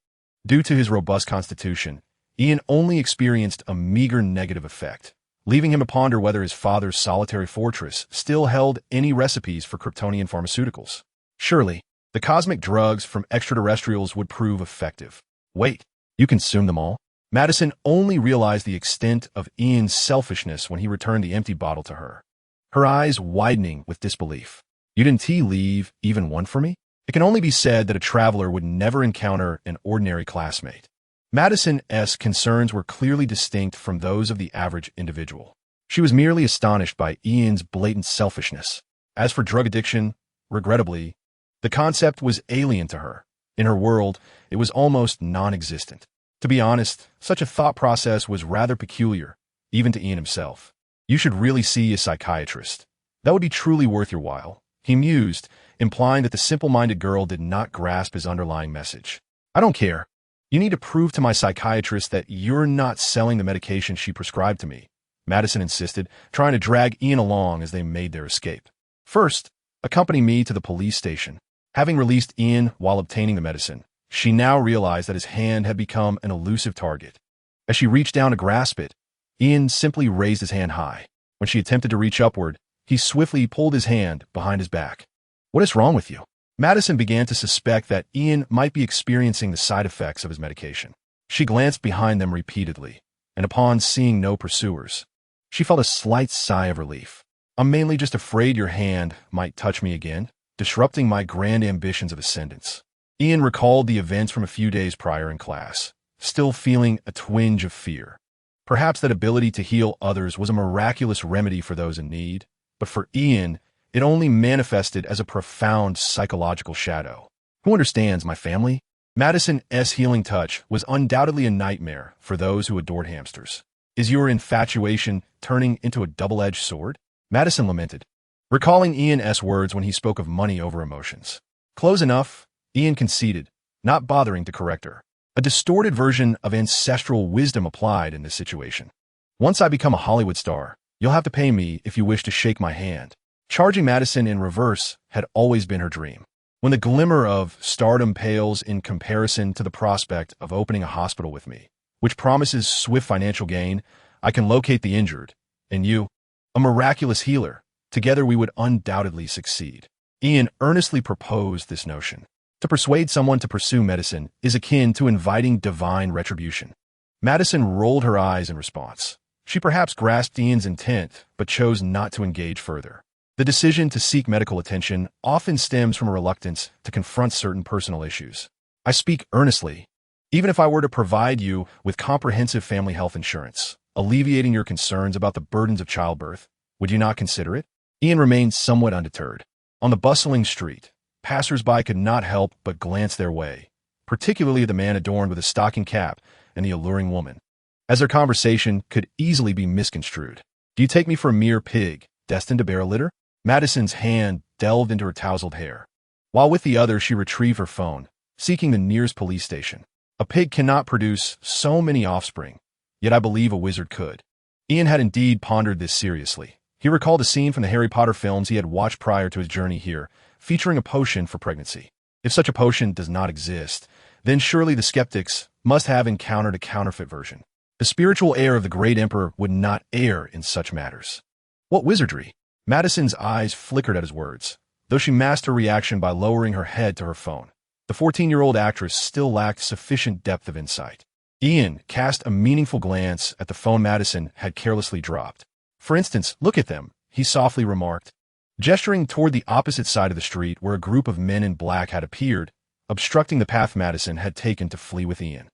due to his robust constitution, Ian only experienced a meager negative effect, leaving him to ponder whether his father's solitary fortress still held any recipes for Kryptonian pharmaceuticals. Surely, the cosmic drugs from extraterrestrials would prove effective. Wait, you consumed them all? Madison only realized the extent of Ian's selfishness when he returned the empty bottle to her, her eyes widening with disbelief. You didn't leave even one for me? It can only be said that a traveler would never encounter an ordinary classmate. Madison's concerns were clearly distinct from those of the average individual. She was merely astonished by Ian's blatant selfishness. As for drug addiction, regrettably, the concept was alien to her. In her world, it was almost non-existent. To be honest, such a thought process was rather peculiar, even to Ian himself. You should really see a psychiatrist. That would be truly worth your while, he mused, implying that the simple-minded girl did not grasp his underlying message. I don't care. You need to prove to my psychiatrist that you're not selling the medication she prescribed to me, Madison insisted, trying to drag Ian along as they made their escape. First, accompany me to the police station. Having released Ian while obtaining the medicine, she now realized that his hand had become an elusive target. As she reached down to grasp it, Ian simply raised his hand high. When she attempted to reach upward, he swiftly pulled his hand behind his back. What is wrong with you? Madison began to suspect that Ian might be experiencing the side effects of his medication. She glanced behind them repeatedly, and upon seeing no pursuers, she felt a slight sigh of relief. I'm mainly just afraid your hand might touch me again, disrupting my grand ambitions of ascendance. Ian recalled the events from a few days prior in class, still feeling a twinge of fear. Perhaps that ability to heal others was a miraculous remedy for those in need, but for Ian, it only manifested as a profound psychological shadow. Who understands my family? Madison's healing touch was undoubtedly a nightmare for those who adored hamsters. Is your infatuation turning into a double-edged sword? Madison lamented, recalling Ian's words when he spoke of money over emotions. Close enough, Ian conceded, not bothering to correct her. A distorted version of ancestral wisdom applied in this situation. Once I become a Hollywood star, you'll have to pay me if you wish to shake my hand. Charging Madison in reverse had always been her dream. When the glimmer of stardom pales in comparison to the prospect of opening a hospital with me, which promises swift financial gain, I can locate the injured, and you, a miraculous healer. Together we would undoubtedly succeed. Ian earnestly proposed this notion. To persuade someone to pursue medicine is akin to inviting divine retribution. Madison rolled her eyes in response. She perhaps grasped Ian's intent, but chose not to engage further. The decision to seek medical attention often stems from a reluctance to confront certain personal issues. I speak earnestly. Even if I were to provide you with comprehensive family health insurance, alleviating your concerns about the burdens of childbirth, would you not consider it? Ian remained somewhat undeterred. On the bustling street, passers-by could not help but glance their way, particularly the man adorned with a stocking cap and the alluring woman, as their conversation could easily be misconstrued. Do you take me for a mere pig, destined to bear a litter? Madison's hand delved into her tousled hair. While with the other, she retrieved her phone, seeking the nearest police station. A pig cannot produce so many offspring, yet I believe a wizard could. Ian had indeed pondered this seriously. He recalled a scene from the Harry Potter films he had watched prior to his journey here, featuring a potion for pregnancy. If such a potion does not exist, then surely the skeptics must have encountered a counterfeit version. The spiritual heir of the great emperor would not err in such matters. What wizardry? Madison's eyes flickered at his words, though she masked her reaction by lowering her head to her phone. The 14-year-old actress still lacked sufficient depth of insight. Ian cast a meaningful glance at the phone Madison had carelessly dropped. For instance, look at them, he softly remarked, gesturing toward the opposite side of the street where a group of men in black had appeared, obstructing the path Madison had taken to flee with Ian.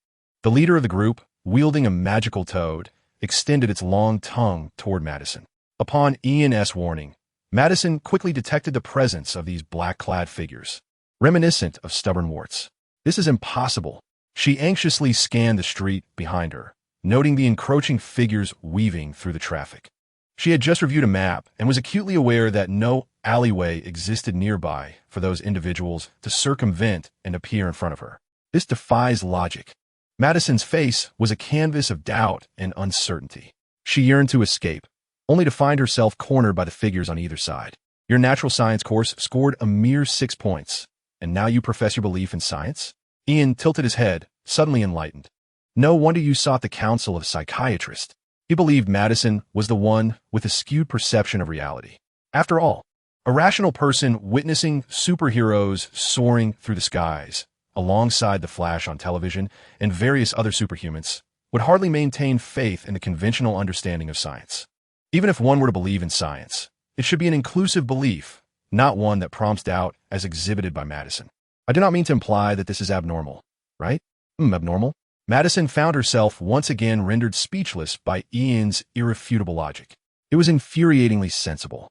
The leader of the group, wielding a magical toad, extended its long tongue toward Madison. Upon Ian's warning, Madison quickly detected the presence of these black-clad figures, reminiscent of stubborn warts. This is impossible. She anxiously scanned the street behind her, noting the encroaching figures weaving through the traffic. She had just reviewed a map and was acutely aware that no alleyway existed nearby for those individuals to circumvent and appear in front of her. This defies logic. Madison's face was a canvas of doubt and uncertainty. She yearned to escape, only to find herself cornered by the figures on either side. Your natural science course scored a mere 6 points, and now you profess your belief in science? Ian tilted his head, suddenly enlightened. No wonder you sought the counsel of a psychiatrist. He believed Madison was the one with a skewed perception of reality. After all, a rational person witnessing superheroes soaring through the skies, alongside the Flash on television and various other superhumans, would hardly maintain faith in the conventional understanding of science. Even if one were to believe in science, it should be an inclusive belief, not one that prompts doubt as exhibited by Madison. I do not mean to imply that this is abnormal, right? Abnormal? Madison found herself once again rendered speechless by Ian's irrefutable logic. It was infuriatingly sensible.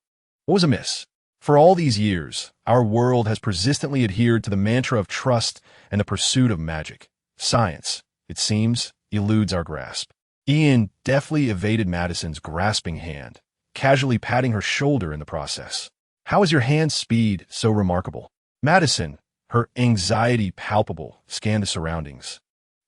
What was amiss? For all these years, our world has persistently adhered to the mantra of trust and the pursuit of magic. Science, it seems, eludes our grasp. Ian deftly evaded Madison's grasping hand, casually patting her shoulder in the process. How is your hand speed so remarkable? Madison, her anxiety palpable, scanned the surroundings,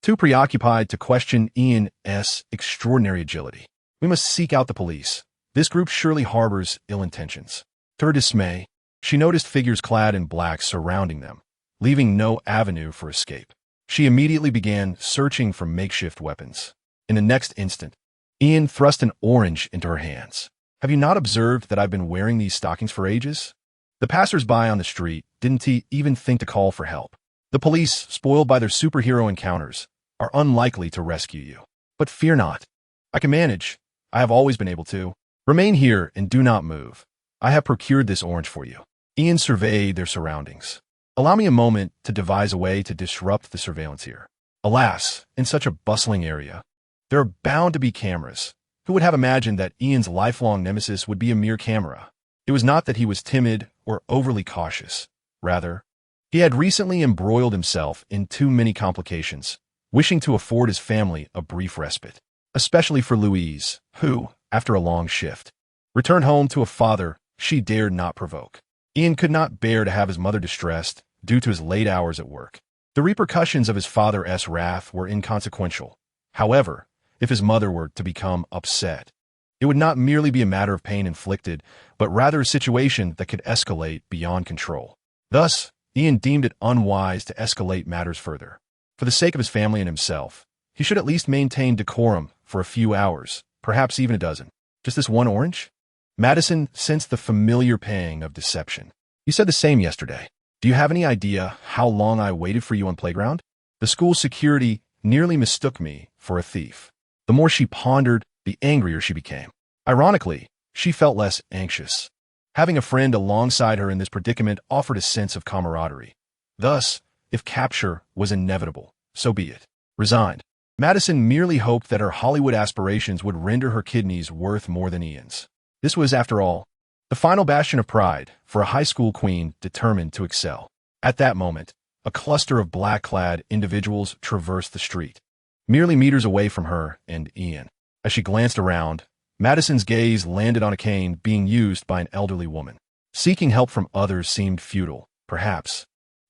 too preoccupied to question Ian's extraordinary agility. We must seek out the police. This group surely harbors ill intentions. To her dismay, she noticed figures clad in black surrounding them, leaving no avenue for escape. She immediately began searching for makeshift weapons. In the next instant, Ian thrust an orange into her hands. Have you not observed that I've been wearing these stockings for ages? The passers-by on the street didn't even think to call for help. The police, spoiled by their superhero encounters, are unlikely to rescue you. But fear not. I can manage. I have always been able to. Remain here and do not move. I have procured this orange for you. Ian surveyed their surroundings. Allow me a moment to devise a way to disrupt the surveillance here. Alas, in such a bustling area, there are bound to be cameras. Who would have imagined that Ian's lifelong nemesis would be a mere camera? It was not that he was timid or overly cautious. Rather, he had recently embroiled himself in too many complications, wishing to afford his family a brief respite, especially for Louise, who, after a long shift, returned home to a father she dared not provoke. Ian could not bear to have his mother distressed due to his late hours at work. The repercussions of his father's wrath were inconsequential. However, if his mother were to become upset, it would not merely be a matter of pain inflicted, but rather a situation that could escalate beyond control. Thus, Ian deemed it unwise to escalate matters further. For the sake of his family and himself, he should at least maintain decorum for a few hours, perhaps even a dozen. Just this one orange? Madison sensed the familiar pang of deception. You said the same yesterday. Do you have any idea how long I waited for you on playground? The school security nearly mistook me for a thief. The more she pondered, the angrier she became. Ironically, she felt less anxious. Having a friend alongside her in this predicament offered a sense of camaraderie. Thus, if capture was inevitable, so be it. Resigned, Madison merely hoped that her Hollywood aspirations would render her kidneys worth more than Ian's. This was, after all, the final bastion of pride for a high school queen determined to excel. At that moment, a cluster of black-clad individuals traversed the street, merely meters away from her and Ian. As she glanced around, Madison's gaze landed on a cane being used by an elderly woman. Seeking help from others seemed futile. Perhaps,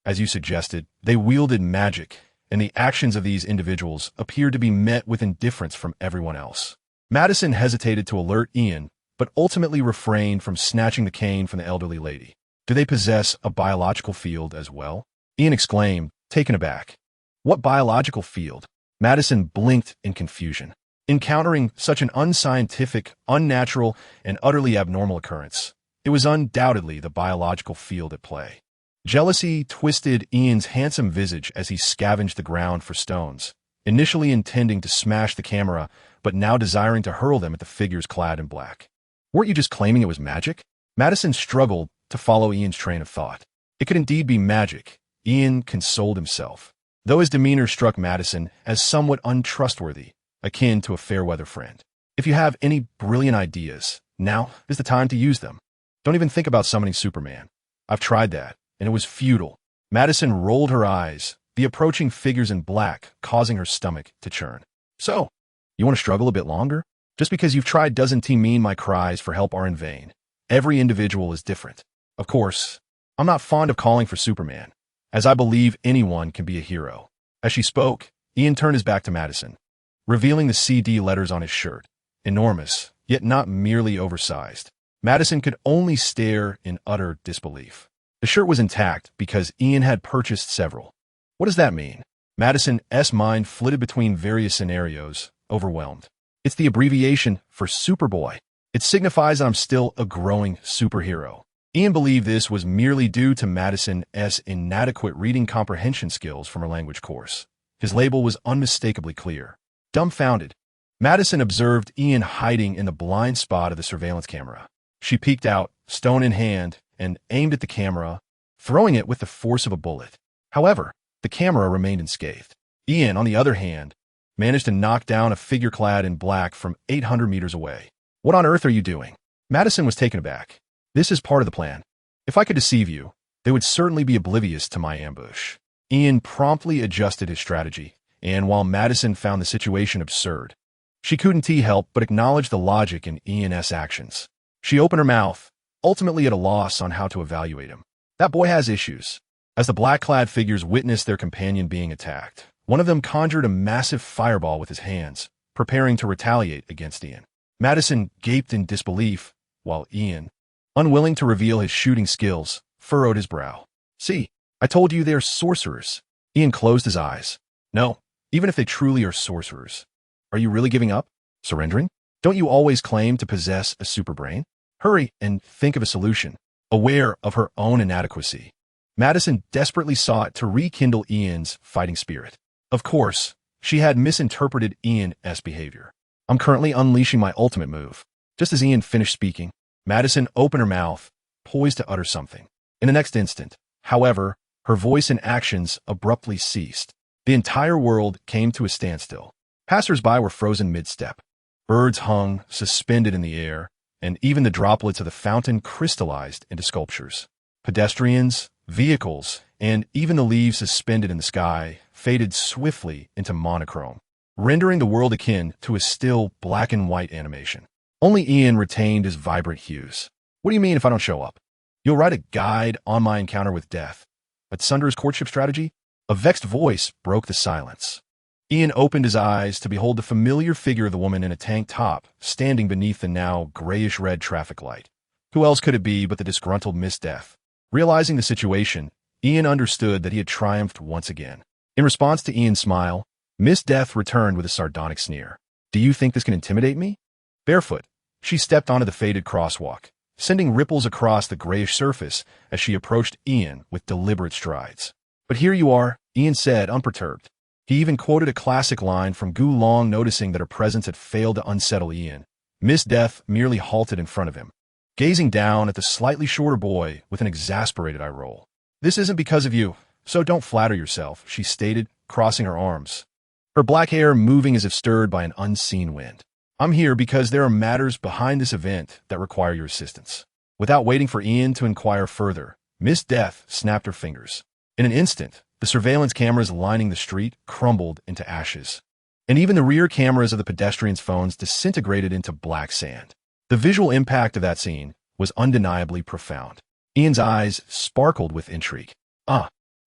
as you suggested, they wielded magic, and the actions of these individuals appeared to be met with indifference from everyone else. Madison hesitated to alert Ian, but ultimately refrained from snatching the cane from the elderly lady. Do they possess a biological field as well? Ian exclaimed, taken aback. What biological field? Madison blinked in confusion. Encountering such an unscientific, unnatural, and utterly abnormal occurrence, it was undoubtedly the biological field at play. Jealousy twisted Ian's handsome visage as he scavenged the ground for stones, initially intending to smash the camera, but now desiring to hurl them at the figures clad in black. Weren't you just claiming it was magic? Madison struggled to follow Ian's train of thought. It could indeed be magic, Ian consoled himself, though his demeanor struck Madison as somewhat untrustworthy, akin to a fair-weather friend. If you have any brilliant ideas, now is the time to use them. Don't even think about summoning Superman. I've tried that, and it was futile. Madison rolled her eyes, the approaching figures in black causing her stomach to churn. So, you want to struggle a bit longer? Just because you've tried doesn't mean my cries for help are in vain. Every individual is different. Of course, I'm not fond of calling for Superman, as I believe anyone can be a hero. As she spoke, Ian turned his back to Madison, revealing the CD letters on his shirt, enormous, yet not merely oversized. Madison could only stare in utter disbelief. The shirt was intact because Ian had purchased several. What does that mean? Madison's mind flitted between various scenarios, overwhelmed. It's the abbreviation for Superboy. It signifies that I'm still a growing superhero. Ian believed this was merely due to Madison's inadequate reading comprehension skills from her language course. His label was unmistakably clear. Dumbfounded, Madison observed Ian hiding in the blind spot of the surveillance camera. She peeked out, stone in hand, and aimed at the camera, throwing it with the force of a bullet. However, the camera remained unscathed. Ian, on the other hand, managed to knock down a figure clad in black from 800 meters away. What on earth are you doing? Madison was taken aback. This is part of the plan. If I could deceive you, they would certainly be oblivious to my ambush. Ian promptly adjusted his strategy, and while Madison found the situation absurd, she couldn't help but acknowledge the logic in Ian's actions. She opened her mouth, ultimately at a loss on how to evaluate him. That boy has issues. As the black-clad figures witnessed their companion being attacked, one of them conjured a massive fireball with his hands, preparing to retaliate against Ian. Madison gaped in disbelief, while Ian, unwilling to reveal his shooting skills, furrowed his brow. See, I told you they are sorcerers. Ian closed his eyes. No, even if they truly are sorcerers. Are you really giving up? Surrendering? Don't you always claim to possess a superbrain? Hurry and think of a solution. Aware of her own inadequacy, Madison desperately sought to rekindle Ian's fighting spirit. Of course, she had misinterpreted Ian's behavior. I'm currently unleashing my ultimate move. Just as Ian finished speaking, Madison opened her mouth, poised to utter something. In the next instant, however, her voice and actions abruptly ceased. The entire world came to a standstill. Passers-by were frozen mid-step. Birds hung, suspended in the air, and even the droplets of the fountain crystallized into sculptures. Pedestrians, vehicles, and even the leaves suspended in the sky faded swiftly into monochrome, rendering the world akin to a still black and white animation. Only Ian retained his vibrant hues. What do you mean if I don't show up? You'll write a guide on my encounter with death. At Sunder's courtship strategy? A vexed voice broke the silence. Ian opened his eyes to behold the familiar figure of the woman in a tank top, standing beneath the now grayish-red traffic light. Who else could it be but the disgruntled Miss Death? Realizing the situation, Ian understood that he had triumphed once again. In response to Ian's smile, Miss Death returned with a sardonic sneer. Do you think this can intimidate me? Barefoot, she stepped onto the faded crosswalk, sending ripples across the grayish surface as she approached Ian with deliberate strides. But here you are, Ian said, unperturbed. He even quoted a classic line from Gu Long, noticing that her presence had failed to unsettle Ian. Miss Death merely halted in front of him, gazing down at the slightly shorter boy with an exasperated eye roll. This isn't because of you, so don't flatter yourself, she stated, crossing her arms, her black hair moving as if stirred by an unseen wind. I'm here because there are matters behind this event that require your assistance. Without waiting for Ian to inquire further, Miss Death snapped her fingers. In an instant, the surveillance cameras lining the street crumbled into ashes, and even the rear cameras of the pedestrians' phones disintegrated into black sand. The visual impact of that scene was undeniably profound. Ian's eyes sparkled with intrigue.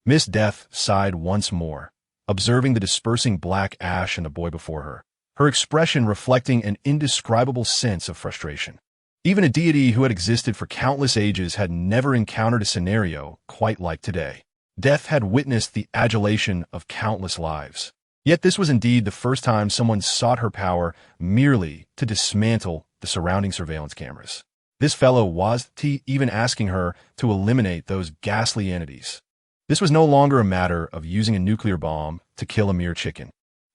Miss Death sighed once more, observing the dispersing black ash and the boy before her, her expression reflecting an indescribable sense of frustration. Even a deity who had existed for countless ages had never encountered a scenario quite like today. Death had witnessed the adulation of countless lives. Yet this was indeed the first time someone sought her power merely to dismantle the surrounding surveillance cameras. This fellow was even asking her to eliminate those ghastly entities. This was no longer a matter of using a nuclear bomb to kill a mere chicken.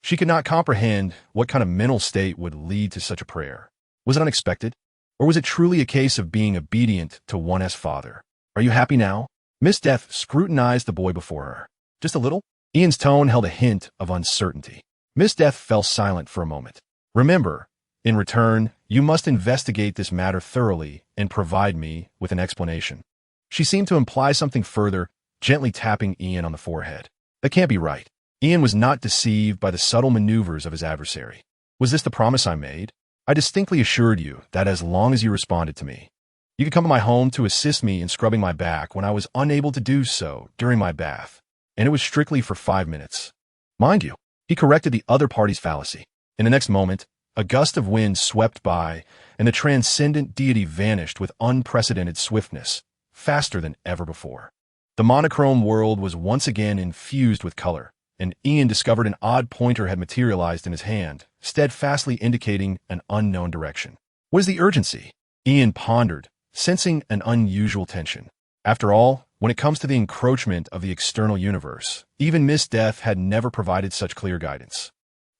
She could not comprehend what kind of mental state would lead to such a prayer. Was it unexpected? Or was it truly a case of being obedient to one's father? Are you happy now? Miss Death scrutinized the boy before her. Just a little? Ian's tone held a hint of uncertainty. Miss Death fell silent for a moment. Remember, in return, you must investigate this matter thoroughly and provide me with an explanation. She seemed to imply something further, gently tapping Ian on the forehead. That can't be right. Ian was not deceived by the subtle maneuvers of his adversary. Was this the promise I made? I distinctly assured you that as long as you responded to me, you could come to my home to assist me in scrubbing my back when I was unable to do so during my bath, and it was strictly for 5 minutes. Mind you, he corrected the other party's fallacy. In the next moment, a gust of wind swept by, and the transcendent deity vanished with unprecedented swiftness, faster than ever before. The monochrome world was once again infused with color, and Ian discovered an odd pointer had materialized in his hand, steadfastly indicating an unknown direction. What is the urgency? Ian pondered, sensing an unusual tension. After all, when it comes to the encroachment of the external universe, even Miss Death had never provided such clear guidance.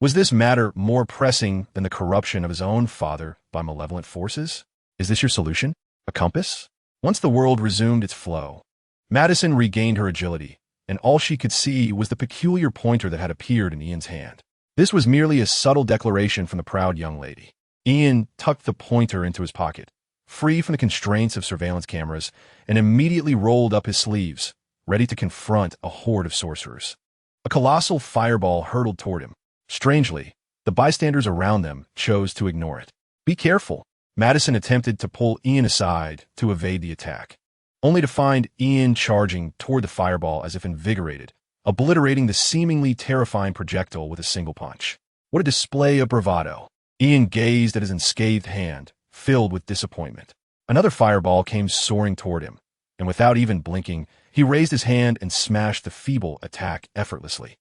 Was this matter more pressing than the corruption of his own father by malevolent forces? Is this your solution? A compass? Once the world resumed its flow, Madison regained her agility, and all she could see was the peculiar pointer that had appeared in Ian's hand. This was merely a subtle declaration from the proud young lady. Ian tucked the pointer into his pocket, free from the constraints of surveillance cameras, and immediately rolled up his sleeves, ready to confront a horde of sorcerers. A colossal fireball hurtled toward him. Strangely, the bystanders around them chose to ignore it. Be careful. Madison attempted to pull Ian aside to evade the attack, only to find Ian charging toward the fireball as if invigorated, obliterating the seemingly terrifying projectile with a single punch. What a display of bravado! Ian gazed at his unscathed hand, filled with disappointment. Another fireball came soaring toward him, and without even blinking, he raised his hand and smashed the feeble attack effortlessly.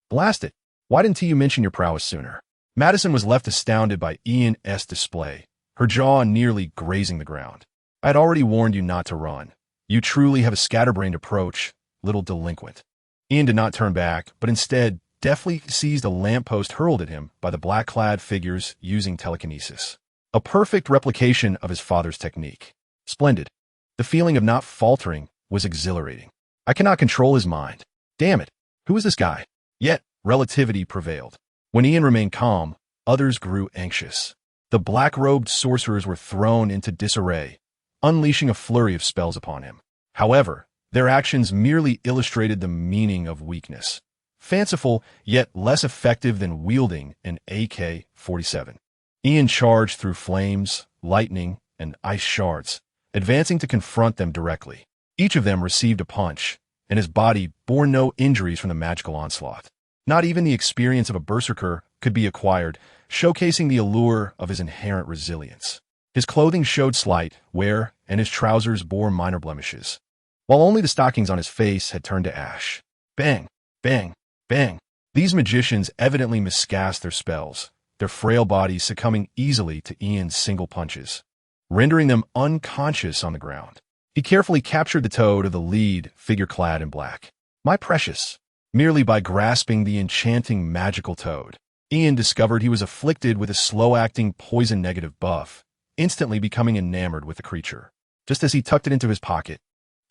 Blast it! Why didn't you mention your prowess sooner? Madison was left astounded by Ian's display, her jaw nearly grazing the ground. I had already warned you not to run. You truly have a scatterbrained approach, little delinquent. Ian did not turn back, but instead deftly seized a lamppost hurled at him by the black-clad figures using telekinesis. A perfect replication of his father's technique. Splendid. The feeling of not faltering was exhilarating. I cannot control his mind. Damn it. Who is this guy? Yet, relativity prevailed. When Ian remained calm, others grew anxious. The black-robed sorcerers were thrown into disarray, unleashing a flurry of spells upon him. However, their actions merely illustrated the meaning of weakness. Fanciful, yet less effective than wielding an AK-47. Ian charged through flames, lightning, and ice shards, advancing to confront them directly. Each of them received a punch, and his body bore no injuries from the magical onslaught. Not even the experience of a berserker could be acquired, showcasing the allure of his inherent resilience. His clothing showed slight wear, and his trousers bore minor blemishes, while only the stockings on his face had turned to ash. Bang, bang, bang. These magicians evidently miscast their spells, their frail bodies succumbing easily to Ian's single punches, rendering them unconscious on the ground. He carefully captured the toad of the lead figure clad in black. My precious. Merely by grasping the enchanting magical toad, Ian discovered he was afflicted with a slow-acting poison-negative buff, instantly becoming enamored with the creature. Just as he tucked it into his pocket,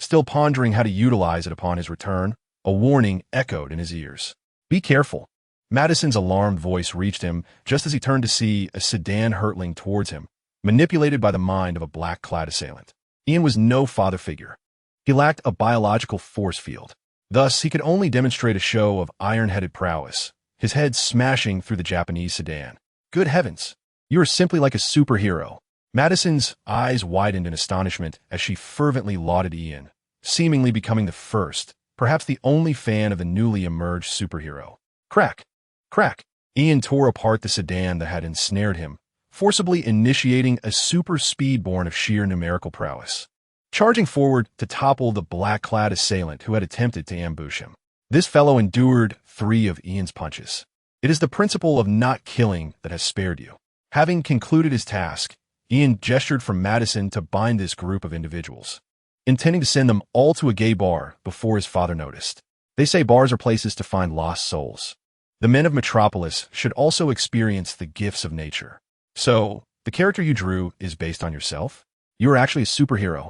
still pondering how to utilize it upon his return, a warning echoed in his ears. Be careful. Madison's alarmed voice reached him just as he turned to see a sedan hurtling towards him, manipulated by the mind of a black-clad assailant. Ian was no father figure. He lacked a biological force field. Thus, he could only demonstrate a show of iron-headed prowess, his head smashing through the Japanese sedan. Good heavens! You are simply like a superhero. Madison's eyes widened in astonishment as she fervently lauded Ian, seemingly becoming the first, perhaps the only fan of the newly emerged superhero. Crack! Crack! Ian tore apart the sedan that had ensnared him, forcibly initiating a super speed born of sheer numerical prowess, charging forward to topple the black-clad assailant who had attempted to ambush him. This fellow endured 3 of Ian's punches. It is the principle of not killing that has spared you. Having concluded his task, Ian gestured for Madison to bind this group of individuals, intending to send them all to a gay bar before his father noticed. They say bars are places to find lost souls. The men of Metropolis should also experience the gifts of nature. So, the character you drew is based on yourself? You are actually a superhero.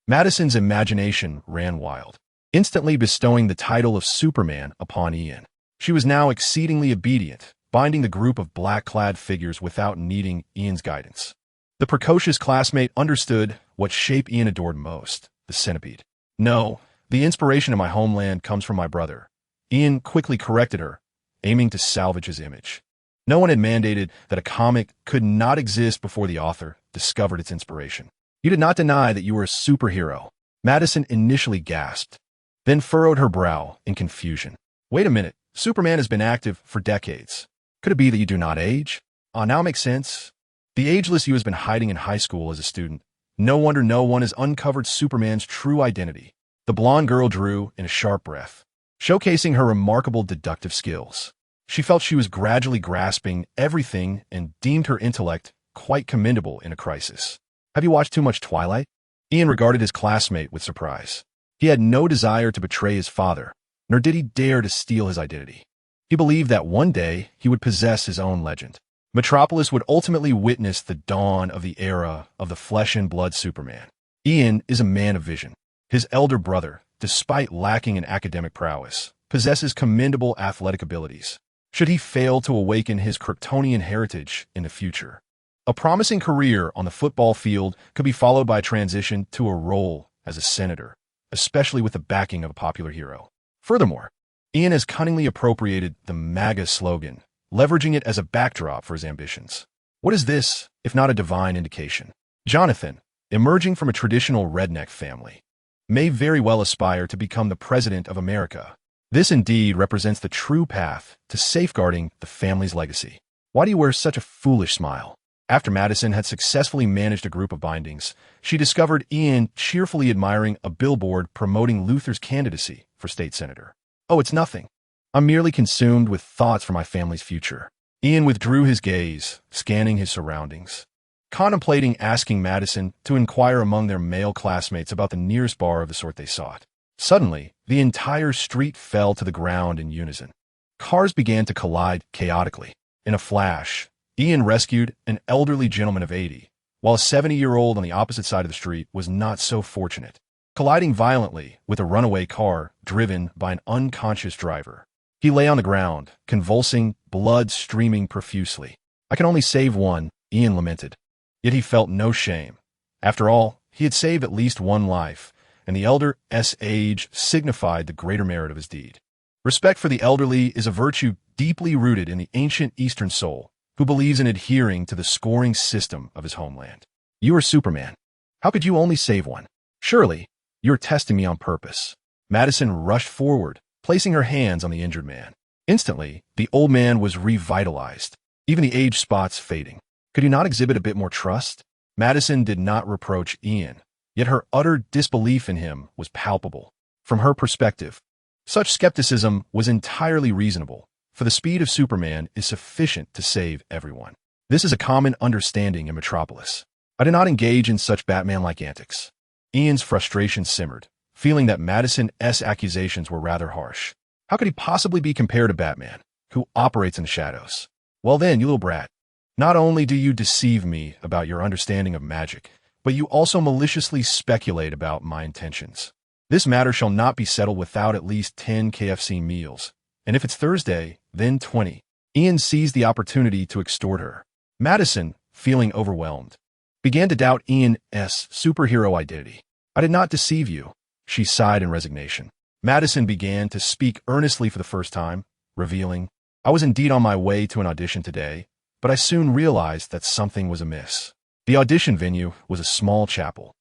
Madison's imagination ran wild, instantly bestowing the title of Superman upon Ian. She was now exceedingly obedient, binding the group of black-clad figures without needing Ian's guidance. The precocious classmate understood what shape Ian adored most, the centipede. No, the inspiration of my homeland comes from my brother. Ian quickly corrected her, aiming to salvage his image. No one had mandated that a comic could not exist before the author discovered its inspiration. You did not deny that you were a superhero. Madison initially gasped, then furrowed her brow in confusion. Wait a minute, Superman has been active for decades. Could it be that you do not age? Now it makes sense. The ageless you has been hiding in high school as a student. No wonder no one has uncovered Superman's true identity. The blonde girl drew in a sharp breath, showcasing her remarkable deductive skills. She felt she was gradually grasping everything and deemed her intellect quite commendable in a crisis. Have you watched too much Twilight? Ian regarded his classmate with surprise. He had no desire to betray his father, nor did he dare to steal his identity. He believed that one day he would possess his own legend. Metropolis would ultimately witness the dawn of the era of the flesh-and-blood Superman. Ian is a man of vision. His elder brother, despite lacking in academic prowess, possesses commendable athletic abilities. Should he fail to awaken his Kryptonian heritage in the future, a promising career on the football field could be followed by a transition to a role as a senator, especially with the backing of a popular hero. Furthermore, Ian has cunningly appropriated the MAGA slogan, leveraging it as a backdrop for his ambitions. What is this, if not a divine indication? Jonathan, emerging from a traditional redneck family, may very well aspire to become the president of America. This indeed represents the true path to safeguarding the family's legacy. Why do you wear such a foolish smile? After Madison had successfully managed a group of bindings, she discovered Ian cheerfully admiring a billboard promoting Luther's candidacy for state senator. Oh, it's nothing. I'm merely consumed with thoughts for my family's future. Ian withdrew his gaze, scanning his surroundings, contemplating asking Madison to inquire among their male classmates about the nearest bar of the sort they sought. Suddenly, the entire street fell to the ground in unison. Cars began to collide chaotically. In a flash, Ian rescued an elderly gentleman of 80, while a 70-year-old on the opposite side of the street was not so fortunate, colliding violently with a runaway car driven by an unconscious driver. He lay on the ground, convulsing, blood streaming profusely. "I can only save one," Ian lamented. Yet he felt no shame. After all, he had saved at least one life, and the elder's age signified the greater merit of his deed. Respect for the elderly is a virtue deeply rooted in the ancient Eastern soul, who believes in adhering to the scoring system of his homeland. "You are Superman. How could you only save one? Surely, you're testing me on purpose." Madison rushed forward, placing her hands on the injured man. Instantly, the old man was revitalized, even the age spots fading. "Could you not exhibit a bit more trust?" Madison did not reproach Ian, yet her utter disbelief in him was palpable. From her perspective, such skepticism was entirely reasonable, for the speed of Superman is sufficient to save everyone. This is a common understanding in Metropolis. I did not engage in such Batman-like antics. Ian's frustration simmered, feeling that Madison's accusations were rather harsh. How could he possibly be compared to Batman, who operates in the shadows? "Well then, you little brat, not only do you deceive me about your understanding of magic, but you also maliciously speculate about my intentions. This matter shall not be settled without at least 10 KFC meals, and if it's Thursday, then 20. Ian seized the opportunity to extort her. Madison, feeling overwhelmed, began to doubt Ian's superhero identity. "I did not deceive you," she sighed in resignation. Madison began to speak earnestly for the first time, revealing, "I was indeed on my way to an audition today, but I soon realized that something was amiss." The audition venue was a small chapel,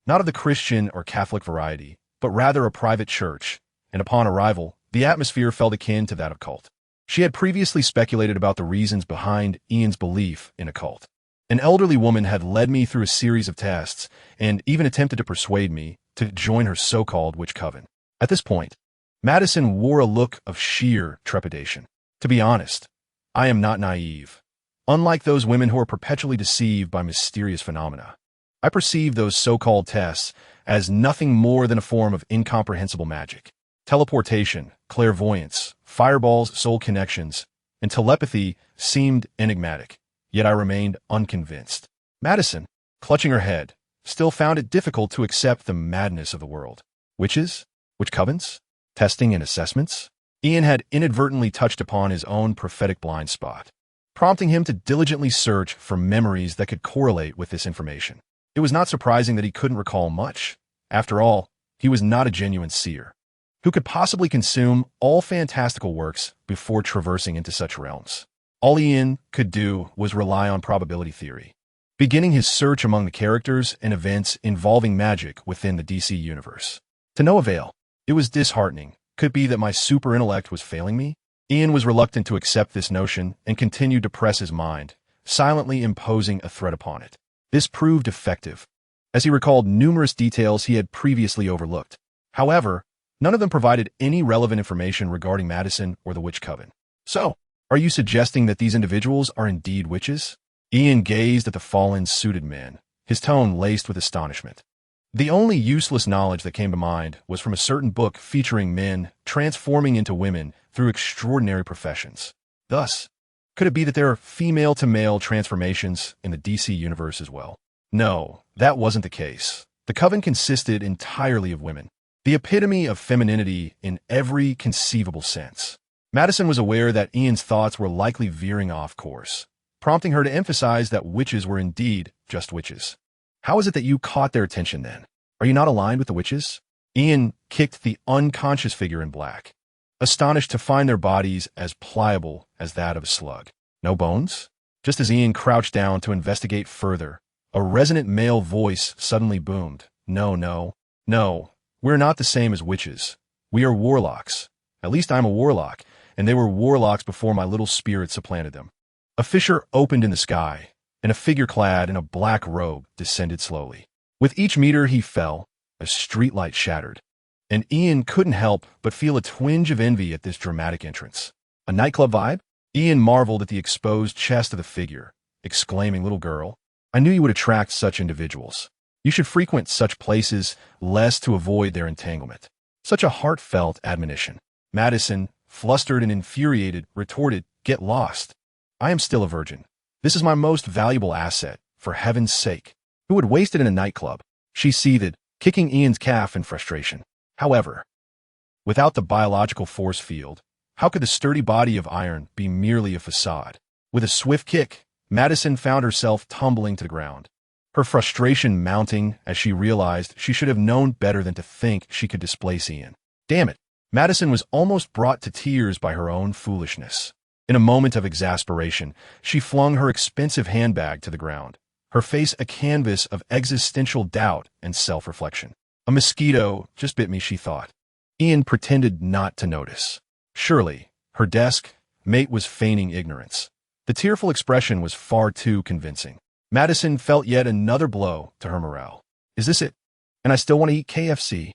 not of the Christian or Catholic variety, but rather a private church, and upon arrival, the atmosphere felt akin to that of cult. She had previously speculated about the reasons behind Ian's belief in a cult. An elderly woman had led me through a series of tests and even attempted to persuade me to join her so-called witch coven. At this point, Madison wore a look of sheer trepidation. "To be honest, I am not naive. Unlike those women who are perpetually deceived by mysterious phenomena, I perceive those so-called tests as nothing more than a form of incomprehensible magic. Teleportation, clairvoyance, fireballs, soul connections, and telepathy seemed enigmatic, yet I remained unconvinced." Madison, clutching her head, still found it difficult to accept the madness of the world. Witches? Witch covens? Testing and assessments? Ian had inadvertently touched upon his own prophetic blind spot, prompting him to diligently search for memories that could correlate with this information. It was not surprising that he couldn't recall much. After all, he was not a genuine seer. Who could possibly consume all fantastical works before traversing into such realms? All Ian could do was rely on probability theory, beginning his search among the characters and events involving magic within the DC universe. To no avail. It was disheartening. Could it be that my super intellect was failing me? Ian was reluctant to accept this notion and continued to press his mind, silently imposing a threat upon it. This proved effective, as he recalled numerous details he had previously overlooked. However, none of them provided any relevant information regarding Madison or the witch coven. "So, are you suggesting that these individuals are indeed witches?" Ian gazed at the fallen, suited men, his tone laced with astonishment. The only useless knowledge that came to mind was from a certain book featuring men transforming into women through extraordinary professions. Thus, could it be that there are female-to-male transformations in the DC universe as well? No, that wasn't the case. The coven consisted entirely of women, the epitome of femininity in every conceivable sense. Madison was aware that Ian's thoughts were likely veering off course, prompting her to emphasize that witches were indeed just witches. "How is it that you caught their attention then? Are you not aligned with the witches?" Ian kicked the unconscious figure in black, astonished to find their bodies as pliable as that of a slug. "No bones?" Just as Ian crouched down to investigate further, a resonant male voice suddenly boomed. No, we're not the same as witches. We are warlocks. At least I'm a warlock, and they were warlocks before my little spirit supplanted them." A fissure opened in the sky, and a figure clad in a black robe descended slowly. With each meter he fell, a streetlight shattered, and Ian couldn't help but feel a twinge of envy at this dramatic entrance. A nightclub vibe? Ian marveled at the exposed chest of the figure, exclaiming, "Little girl, I knew you would attract such individuals. You should frequent such places less to avoid their entanglement." Such a heartfelt admonition. Madison, flustered and infuriated, retorted, "Get lost. I am still a virgin. This is my most valuable asset, for heaven's sake. Who would waste it in a nightclub?" She seethed, kicking Ian's calf in frustration. However, without the biological force field, how could the sturdy body of iron be merely a facade? With a swift kick, Madison found herself tumbling to the ground, her frustration mounting as she realized she should have known better than to think she could displace Ian. Damn it! Madison was almost brought to tears by her own foolishness. In a moment of exasperation, she flung her expensive handbag to the ground, her face a canvas of existential doubt and self-reflection. A mosquito just bit me, she thought. Ian pretended not to notice. Surely, her desk mate was feigning ignorance. The tearful expression was far too convincing. Madison felt yet another blow to her morale. Is this it? And I still want to eat KFC?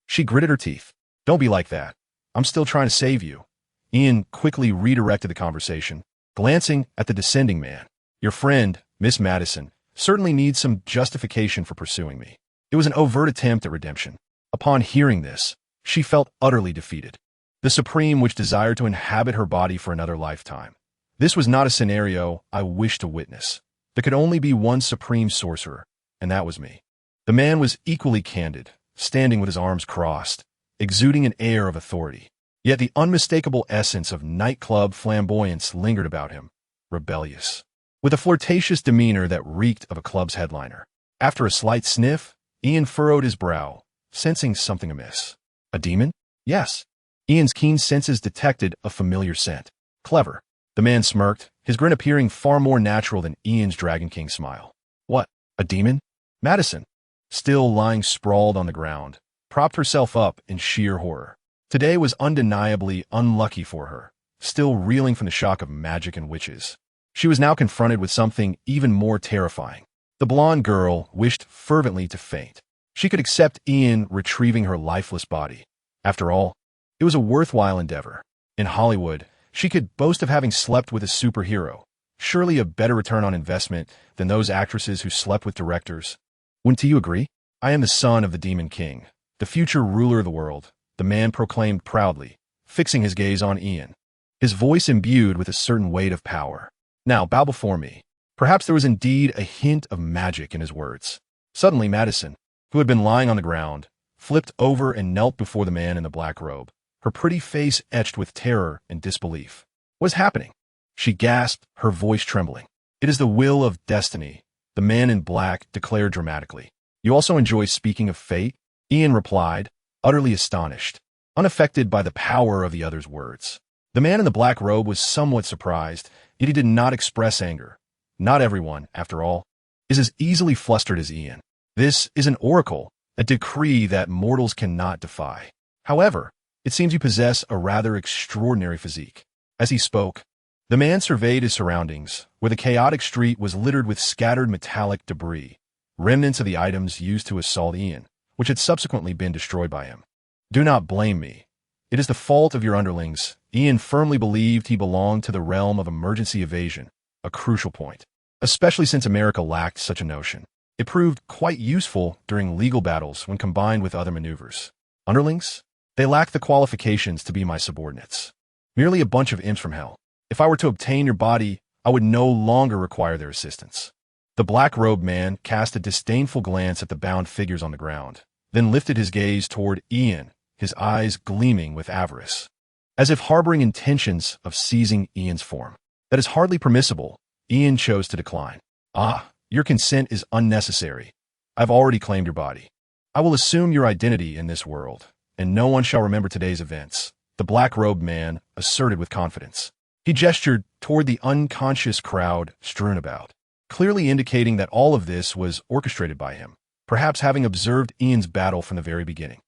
She gritted her teeth. Don't be like that. I'm still trying to save you. Ian quickly redirected the conversation, glancing at the descending man. Your friend, Miss Madison, certainly needs some justification for pursuing me. It was an overt attempt at redemption. Upon hearing this, she felt utterly defeated. The Supreme which desired to inhabit her body for another lifetime. This was not a scenario I wished to witness. There could only be one Supreme Sorcerer, and that was me. The man was equally candid, standing with his arms crossed, exuding an air of authority. Yet the unmistakable essence of nightclub flamboyance lingered about him, rebellious, with a flirtatious demeanor that reeked of a club's headliner. After a slight sniff, Ian furrowed his brow, sensing something amiss. A demon? Yes. Ian's keen senses detected a familiar scent. Clever. The man smirked, his grin appearing far more natural than Ian's Dragon King smile. What? A demon? Madison, still lying sprawled on the ground, propped herself up in sheer horror. Today was undeniably unlucky for her, still reeling from the shock of magic and witches. She was now confronted with something even more terrifying. The blonde girl wished fervently to faint. She could accept Ian retrieving her lifeless body. After all, it was a worthwhile endeavor. In Hollywood, she could boast of having slept with a superhero, surely a better return on investment than those actresses who slept with directors. Wouldn't you agree? I am the son of the Demon King, the future ruler of the world, the man proclaimed proudly, fixing his gaze on Ian, his voice imbued with a certain weight of power. Now bow before me. Perhaps there was indeed a hint of magic in his words. Suddenly Madison, who had been lying on the ground, flipped over and knelt before the man in the black robe, her pretty face etched with terror and disbelief. What is happening? She gasped, her voice trembling. It is the will of destiny, the man in black declared dramatically. You also enjoy speaking of fate? Ian replied, utterly astonished, unaffected by the power of the other's words. The man in the black robe was somewhat surprised, yet he did not express anger. Not everyone, after all, is as easily flustered as Ian. This is an oracle, a decree that mortals cannot defy. However, it seems you possess a rather extraordinary physique. As he spoke, the man surveyed his surroundings, where the chaotic street was littered with scattered metallic debris, remnants of the items used to assault Ian, which had subsequently been destroyed by him. Do not blame me. It is the fault of your underlings. Ian firmly believed he belonged to the realm of emergency evasion, a crucial point, especially since America lacked such a notion. It proved quite useful during legal battles when combined with other maneuvers. Underlings? They lack the qualifications to be my subordinates. Merely a bunch of imps from hell. If I were to obtain your body, I would no longer require their assistance. The black-robed man cast a disdainful glance at the bound figures on the ground, then lifted his gaze toward Ian, his eyes gleaming with avarice, as if harboring intentions of seizing Ian's form. That is hardly permissible. Ian chose to decline. Your consent is unnecessary. I've already claimed your body. I will assume your identity in this world, and no one shall remember today's events, the black-robed man asserted with confidence. He gestured toward the unconscious crowd strewn about, clearly indicating that all of this was orchestrated by him, perhaps having observed Ian's battle from the very beginning.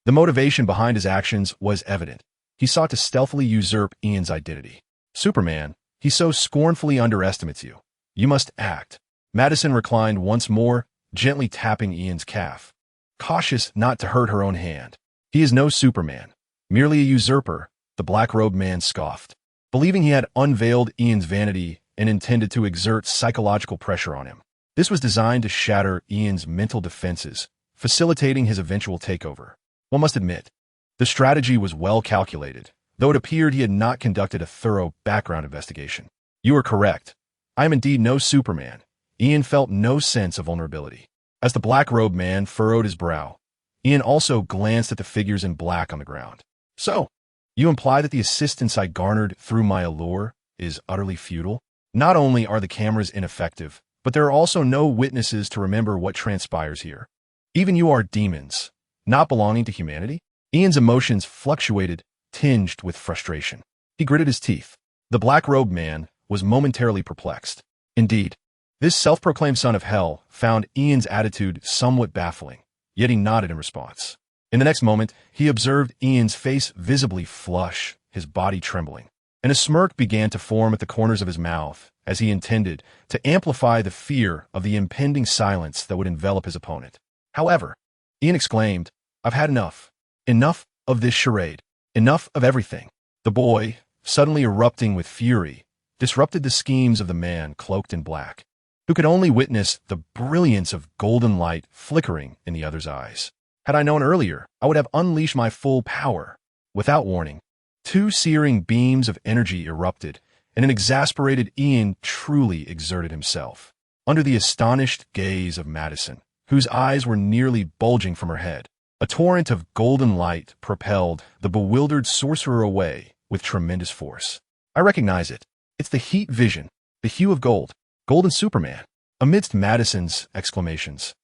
The motivation behind his actions was evident. He sought to stealthily usurp Ian's identity. Superman, he so scornfully underestimates you. You must act. Madison reclined once more, gently tapping Ian's calf, cautious not to hurt her own hand. He is no Superman, merely a usurper, the black-robed man scoffed. believing he had unveiled Ian's vanity and intended to exert psychological pressure on him. This was designed to shatter Ian's mental defenses, facilitating his eventual takeover. One must admit, the strategy was well calculated, though it appeared he had not conducted a thorough background investigation. You are correct. I am indeed no Superman. Ian felt no sense of vulnerability. As the black-robed man furrowed his brow, Ian also glanced at the figures in black on the ground. So, you imply that the assistance I garnered through my allure is utterly futile? Not only are the cameras ineffective, but there are also no witnesses to remember what transpires here. Even you are demons, not belonging to humanity? Ian's emotions fluctuated, tinged with frustration. He gritted his teeth. The black-robed man was momentarily perplexed. Indeed, this self-proclaimed son of hell found Ian's attitude somewhat baffling, yet he nodded in response. In the next moment, he observed Ian's face visibly flush, his body trembling, and a smirk began to form at the corners of his mouth as he intended to amplify the fear of the impending silence that would envelop his opponent. However, Ian exclaimed, "I've had enough. Enough of this charade. Enough of everything." The boy, suddenly erupting with fury, disrupted the schemes of the man cloaked in black, who could only witness the brilliance of golden light flickering in the other's eyes. Had I known earlier, I would have unleashed my full power. Without warning, two searing beams of energy erupted, and an exasperated Ian truly exerted himself. Under the astonished gaze of Madison, whose eyes were nearly bulging from her head, a torrent of golden light propelled the bewildered sorcerer away with tremendous force. I recognize it. It's the heat vision, the hue of gold, golden Superman. Amidst Madison's exclamations,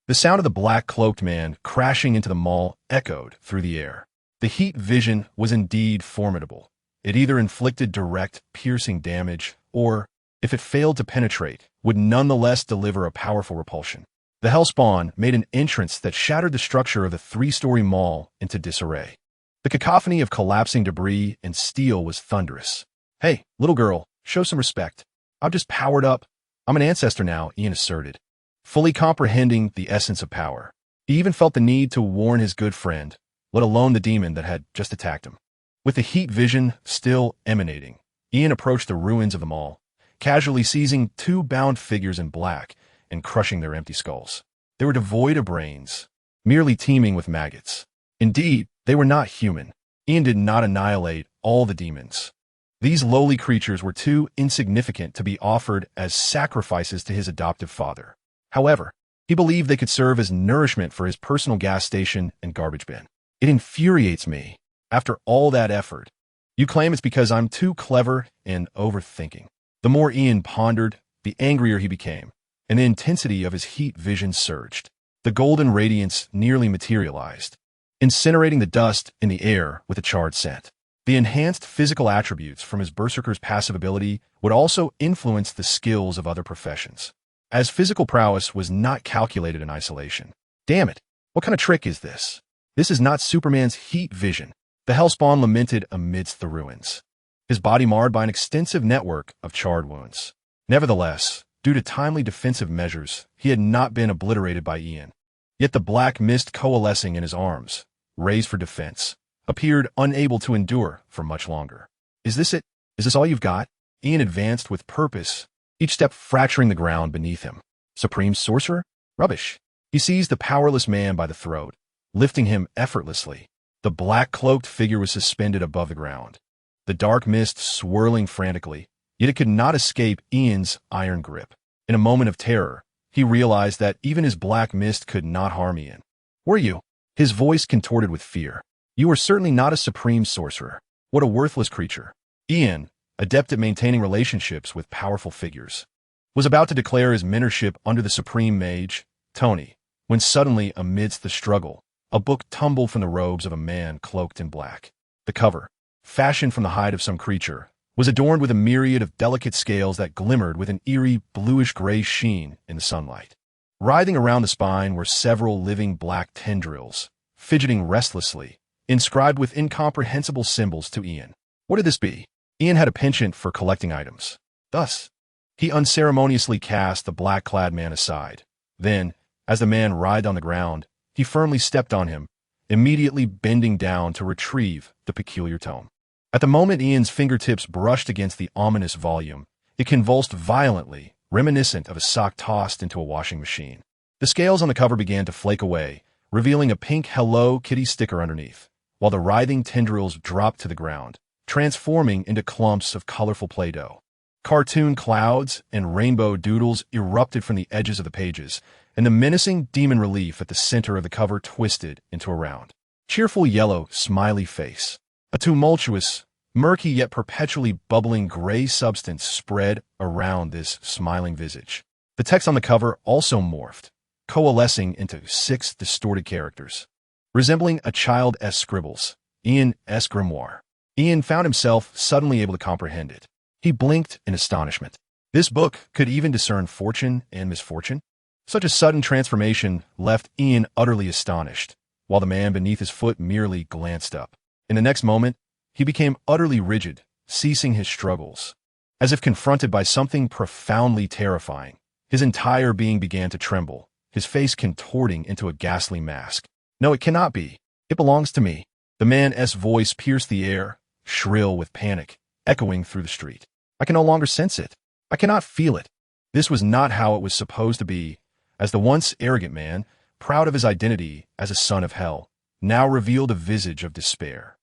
the sound of the black-cloaked man crashing into the mall echoed through the air. The heat vision was indeed formidable. It either inflicted direct, piercing damage, or, if it failed to penetrate, would nonetheless deliver a powerful repulsion. The Hellspawn made an entrance that shattered the structure of the three-story mall into disarray. The cacophony of collapsing debris and steel was thunderous. "Hey, little girl, show some respect. I've just powered up. I'm an ancestor now," Ian asserted, fully comprehending the essence of power. He even felt the need to warn his good friend, let alone the demon that had just attacked him. With the heat vision still emanating, Ian approached the ruins of the mall, casually seizing two bound figures in black and crushing their empty skulls. They were devoid of brains, merely teeming with maggots. Indeed, they were not human. Ian did not annihilate all the demons. These lowly creatures were too insignificant to be offered as sacrifices to his adoptive father. However, he believed they could serve as nourishment for his personal gas station and garbage bin. "It infuriates me. After all that effort, you claim it's because I'm too clever and overthinking." The more Ian pondered, the angrier he became, and the intensity of his heat vision surged. The golden radiance nearly materialized, incinerating the dust in the air with a charred scent. The enhanced physical attributes from his berserker's passive ability would also influence the skills of other professions, as physical prowess was not calculated in isolation. "Damn it, what kind of trick is this? This is not Superman's heat vision," the Hellspawn lamented amidst the ruins, his body marred by an extensive network of charred wounds. Nevertheless, due to timely defensive measures, he had not been obliterated by Ian. Yet the black mist coalescing in his arms, raised for defense, appeared unable to endure for much longer. "Is this it? Is this all you've got?" Ian advanced with purpose, each step fracturing the ground beneath him. "Supreme sorcerer? Rubbish." He seized the powerless man by the throat, lifting him effortlessly. The black-cloaked figure was suspended above the ground, the dark mist swirling frantically, yet it could not escape Ian's iron grip. In a moment of terror, he realized that even his black mist could not harm Ian. "Were you?" His voice contorted with fear. "You are certainly not a supreme sorcerer. What a worthless creature." Ian, adept at maintaining relationships with powerful figures, was about to declare his mentorship under the supreme mage, Tony, when suddenly, amidst the struggle, a book tumbled from the robes of a man cloaked in black. The cover, fashioned from the hide of some creature, was adorned with a myriad of delicate scales that glimmered with an eerie bluish-gray sheen in the sunlight. Writhing around the spine were several living black tendrils, fidgeting restlessly, inscribed with incomprehensible symbols to Ian. What did this be? Ian had a penchant for collecting items. Thus, he unceremoniously cast the black-clad man aside. Then, as the man writhed on the ground, he firmly stepped on him, immediately bending down to retrieve the peculiar tome. At the moment Ian's fingertips brushed against the ominous volume, it convulsed violently, reminiscent of a sock tossed into a washing machine. The scales on the cover began to flake away, revealing a pink Hello Kitty sticker underneath, while the writhing tendrils dropped to the ground, transforming into clumps of colorful Play-Doh. Cartoon clouds and rainbow doodles erupted from the edges of the pages, and the menacing demon relief at the center of the cover twisted into a round, cheerful yellow, smiley face. A tumultuous, murky yet perpetually bubbling gray substance spread around this smiling visage. The text on the cover also morphed, coalescing into 6 distorted characters. Resembling a child's scribbles, Ian's grimoire. Ian found himself suddenly able to comprehend it. He blinked in astonishment. This book could even discern fortune and misfortune? Such a sudden transformation left Ian utterly astonished, while the man beneath his foot merely glanced up. In the next moment, he became utterly rigid, ceasing his struggles. As if confronted by something profoundly terrifying, his entire being began to tremble, his face contorting into a ghastly mask. No, it cannot be. It belongs to me. The man's voice pierced the air, shrill with panic, echoing through the street. I can no longer sense it. I cannot feel it. This was not how it was supposed to be, as the once arrogant man, proud of his identity as a son of hell, now revealed a visage of despair.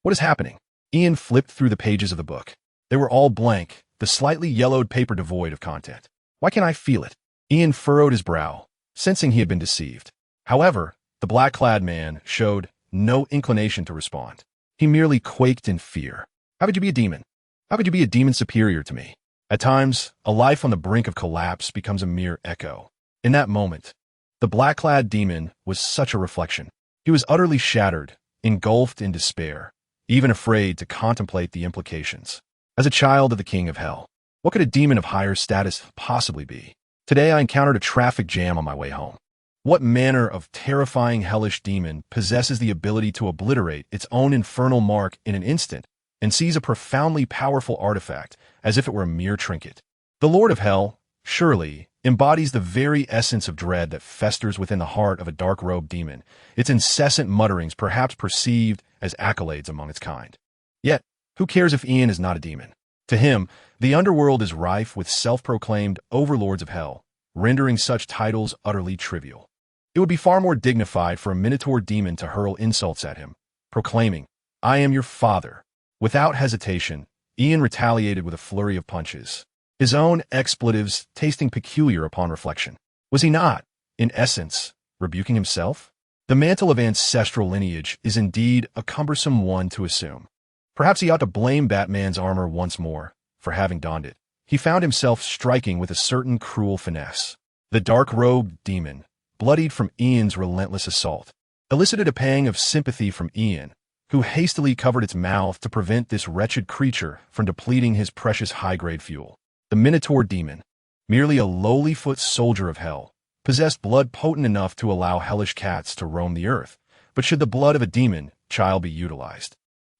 What is happening? Ian flipped through the pages of the book. They were all blank, the slightly yellowed paper devoid of content. Why can't I feel it? Ian furrowed his brow, sensing he had been deceived. However, the black-clad man showed no inclination to respond. He merely quaked in fear. How could you be a demon? How could you be a demon superior to me? At times, a life on the brink of collapse becomes a mere echo. In that moment, the black-clad demon was such a reflection. He was utterly shattered, engulfed in despair, even afraid to contemplate the implications. As a child of the king of hell, what could a demon of higher status possibly be? Today I encountered a traffic jam on my way home. What manner of terrifying hellish demon possesses the ability to obliterate its own infernal mark in an instant and sees a profoundly powerful artifact as if it were a mere trinket? The Lord of Hell, surely, embodies the very essence of dread that festers within the heart of a dark-robed demon, its incessant mutterings perhaps perceived as accolades among its kind. Yet, who cares if Ian is not a demon? To him, the underworld is rife with self-proclaimed overlords of hell, rendering such titles utterly trivial. It would be far more dignified for a minotaur demon to hurl insults at him, proclaiming, "I am your father." Without hesitation, Ian retaliated with a flurry of punches, his own expletives tasting peculiar upon reflection. Was he not, in essence, rebuking himself? The mantle of ancestral lineage is indeed a cumbersome one to assume. Perhaps he ought to blame Batman's armor once more for having donned it. He found himself striking with a certain cruel finesse. The dark-robed demon, bloodied from Ian's relentless assault, elicited a pang of sympathy from Ian, who hastily covered its mouth to prevent this wretched creature from depleting his precious high-grade fuel. The Minotaur demon, merely a lowly foot soldier of hell, possessed blood potent enough to allow hellish cats to roam the earth. But should the blood of a demon child be utilized,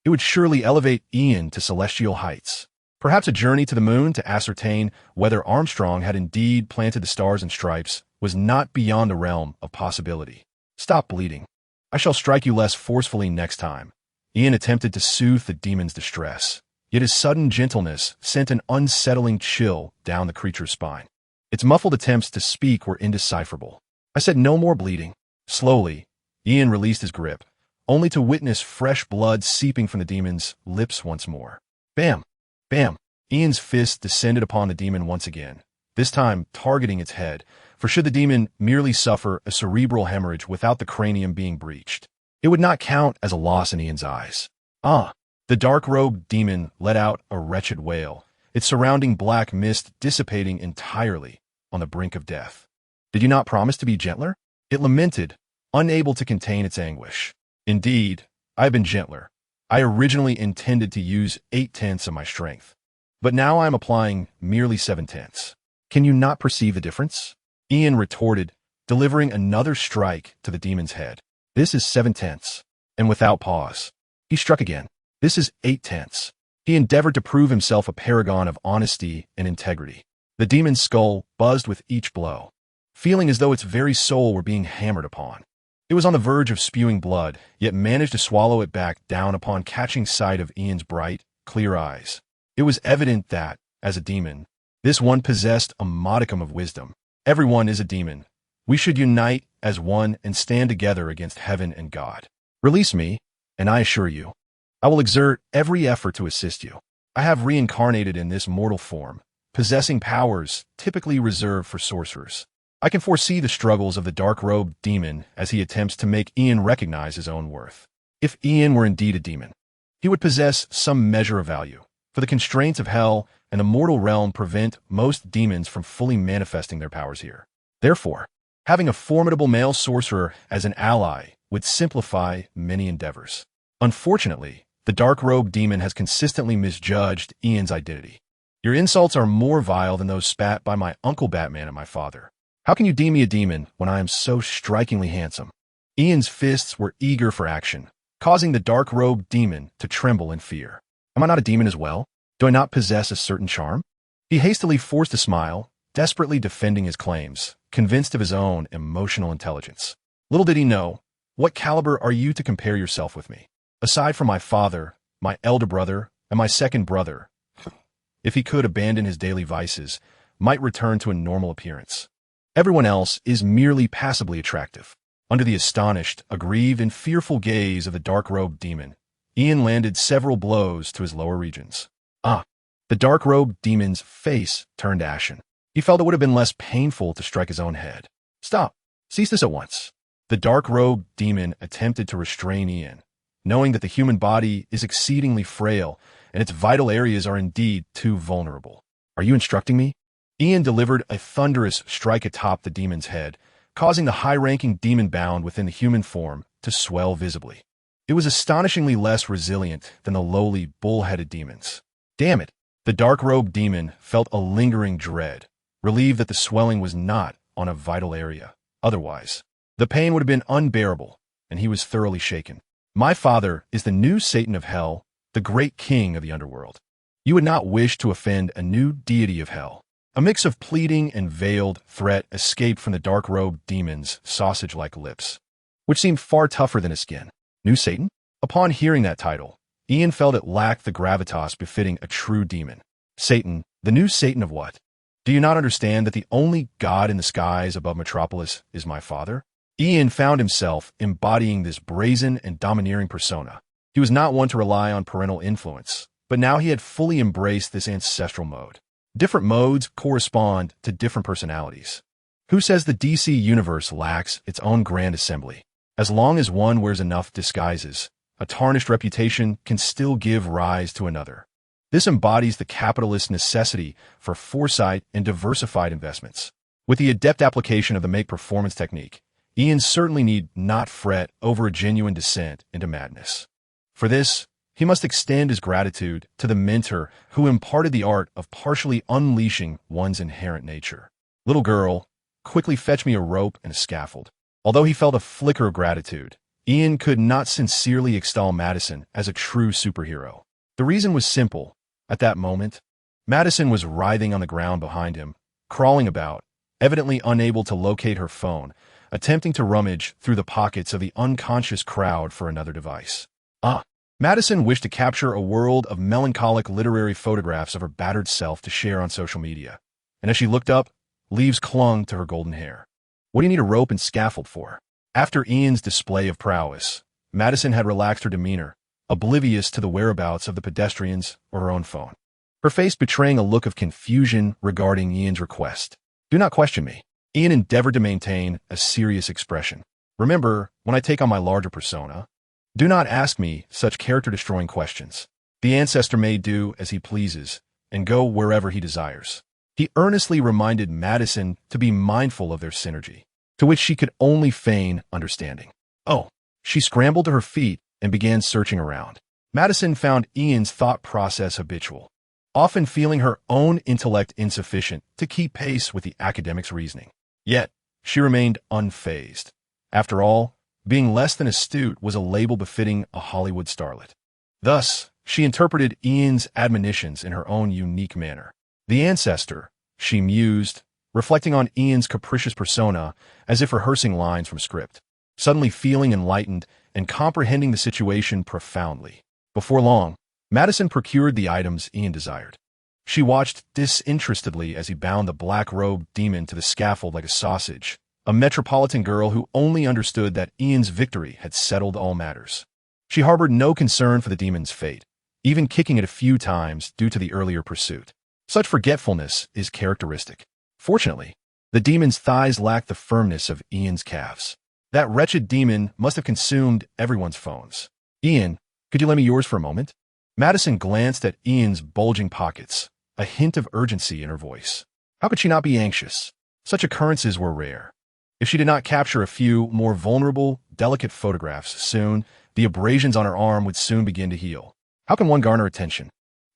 it would surely elevate Ian to celestial heights. Perhaps a journey to the moon to ascertain whether Armstrong had indeed planted the stars and stripes was not beyond the realm of possibility. Stop bleeding. I shall strike you less forcefully next time. Ian attempted to soothe the demon's distress, yet his sudden gentleness sent an unsettling chill down the creature's spine. Its muffled attempts to speak were indecipherable. I said no more bleeding. Slowly, Ian released his grip, only to witness fresh blood seeping from the demon's lips once more. Bam! Bam! Ian's fist descended upon the demon once again, this time targeting its head, for should the demon merely suffer a cerebral hemorrhage without the cranium being breached, it would not count as a loss in Ian's eyes. Ah! The dark-robed demon let out a wretched wail, its surrounding black mist dissipating entirely on the brink of death. Did you not promise to be gentler? It lamented, unable to contain its anguish. Indeed, I have been gentler. I originally intended to use 8/10 of my strength, but now I am applying merely 7/10. Can you not perceive the difference? Ian retorted, delivering another strike to the demon's head. This is 7/10, and without pause, he struck again. This is 8/10. He endeavored to prove himself a paragon of honesty and integrity. The demon's skull buzzed with each blow, feeling as though its very soul were being hammered upon. It was on the verge of spewing blood, yet managed to swallow it back down upon catching sight of Ian's bright, clear eyes. It was evident that, as a demon, this one possessed a modicum of wisdom. Everyone is a demon. We should unite as one and stand together against heaven and God. Release me, and I assure you, I will exert every effort to assist you. I have reincarnated in this mortal form, possessing powers typically reserved for sorcerers. I can foresee the struggles of the dark-robed demon as he attempts to make Ian recognize his own worth. If Ian were indeed a demon, he would possess some measure of value, for the constraints of hell and the mortal realm prevent most demons from fully manifesting their powers here. Therefore, having a formidable male sorcerer as an ally would simplify many endeavors. Unfortunately, the dark-robed demon has consistently misjudged Ian's identity. Your insults are more vile than those spat by my Uncle Batman and my father. How can you deem me a demon when I am so strikingly handsome? Ian's fists were eager for action, causing the dark-robed demon to tremble in fear. Am I not a demon as well? Do I not possess a certain charm? He hastily forced a smile, desperately defending his claims, convinced of his own emotional intelligence. Little did he know, what caliber are you to compare yourself with me? Aside from my father, my elder brother, and my second brother, if he could abandon his daily vices, might return to a normal appearance. Everyone else is merely passably attractive. Under the astonished, aggrieved, and fearful gaze of the dark-robed demon, Ian landed several blows to his lower regions. The dark-robed demon's face turned ashen. He felt it would have been less painful to strike his own head. Stop! Cease this at once. The dark-robed demon attempted to restrain Ian, knowing that the human body is exceedingly frail and its vital areas are indeed too vulnerable. Are you instructing me? Ian delivered a thunderous strike atop the demon's head, causing the high-ranking demon bound within the human form to swell visibly. It was astonishingly less resilient than the lowly, bull-headed demons. Damn it! The dark-robed demon felt a lingering dread, relieved that the swelling was not on a vital area. Otherwise, the pain would have been unbearable, and he was thoroughly shaken. My father is the new Satan of hell, the great king of the underworld. You would not wish to offend a new deity of hell. A mix of pleading and veiled threat escaped from the dark-robed demon's sausage-like lips, which seemed far tougher than his skin. New Satan? Upon hearing that title, Ian felt it lacked the gravitas befitting a true demon. Satan, the new Satan of what? Do you not understand that the only God in the skies above Metropolis is my father? Ian found himself embodying this brazen and domineering persona. He was not one to rely on parental influence, but now he had fully embraced this ancestral mode. Different modes correspond to different personalities. Who says the DC universe lacks its own grand assembly? As long as one wears enough disguises, a tarnished reputation can still give rise to another. This embodies the capitalist necessity for foresight and diversified investments. With the adept application of the make-performance technique, Ian certainly need not fret over a genuine descent into madness. For this, he must extend his gratitude to the mentor who imparted the art of partially unleashing one's inherent nature. Little girl, quickly fetch me a rope and a scaffold. Although he felt a flicker of gratitude, Ian could not sincerely extol Madison as a true superhero. The reason was simple. At that moment, Madison was writhing on the ground behind him, crawling about, evidently unable to locate her phone, attempting to rummage through the pockets of the unconscious crowd for another device. Madison wished to capture a world of melancholic literary photographs of her battered self to share on social media, and as she looked up, leaves clung to her golden hair. What do you need a rope and scaffold for? After Ian's display of prowess, Madison had relaxed her demeanor, oblivious to the whereabouts of the pedestrians or her own phone, her face betraying a look of confusion regarding Ian's request. Do not question me. Ian endeavored to maintain a serious expression. Remember, when I take on my larger persona, do not ask me such character-destroying questions. The ancestor may do as he pleases and go wherever he desires. He earnestly reminded Madison to be mindful of their synergy, to which she could only feign understanding. She scrambled to her feet and began searching around. Madison found Ian's thought process habitual, often feeling her own intellect insufficient to keep pace with the academic's reasoning. Yet, she remained unfazed. After all, being less than astute was a label befitting a Hollywood starlet. Thus, she interpreted Ian's admonitions in her own unique manner. The ancestor, she mused, reflecting on Ian's capricious persona as if rehearsing lines from script. suddenly feeling enlightened and comprehending the situation profoundly. Before long, Madison procured the items Ian desired. She watched disinterestedly as he bound the black-robed demon to the scaffold like a sausage, a metropolitan girl who only understood that Ian's victory had settled all matters. She harbored no concern for the demon's fate, even kicking it a few times due to the earlier pursuit. Such forgetfulness is characteristic. Fortunately, the demon's thighs lacked the firmness of Ian's calves. That wretched demon must have consumed everyone's phones. Ian, could you lend me yours for a moment? Madison glanced at Ian's bulging pockets, a hint of urgency in her voice. How could she not be anxious? Such occurrences were rare. If she did not capture a few more vulnerable, delicate photographs soon, the abrasions on her arm would soon begin to heal. How can one garner attention?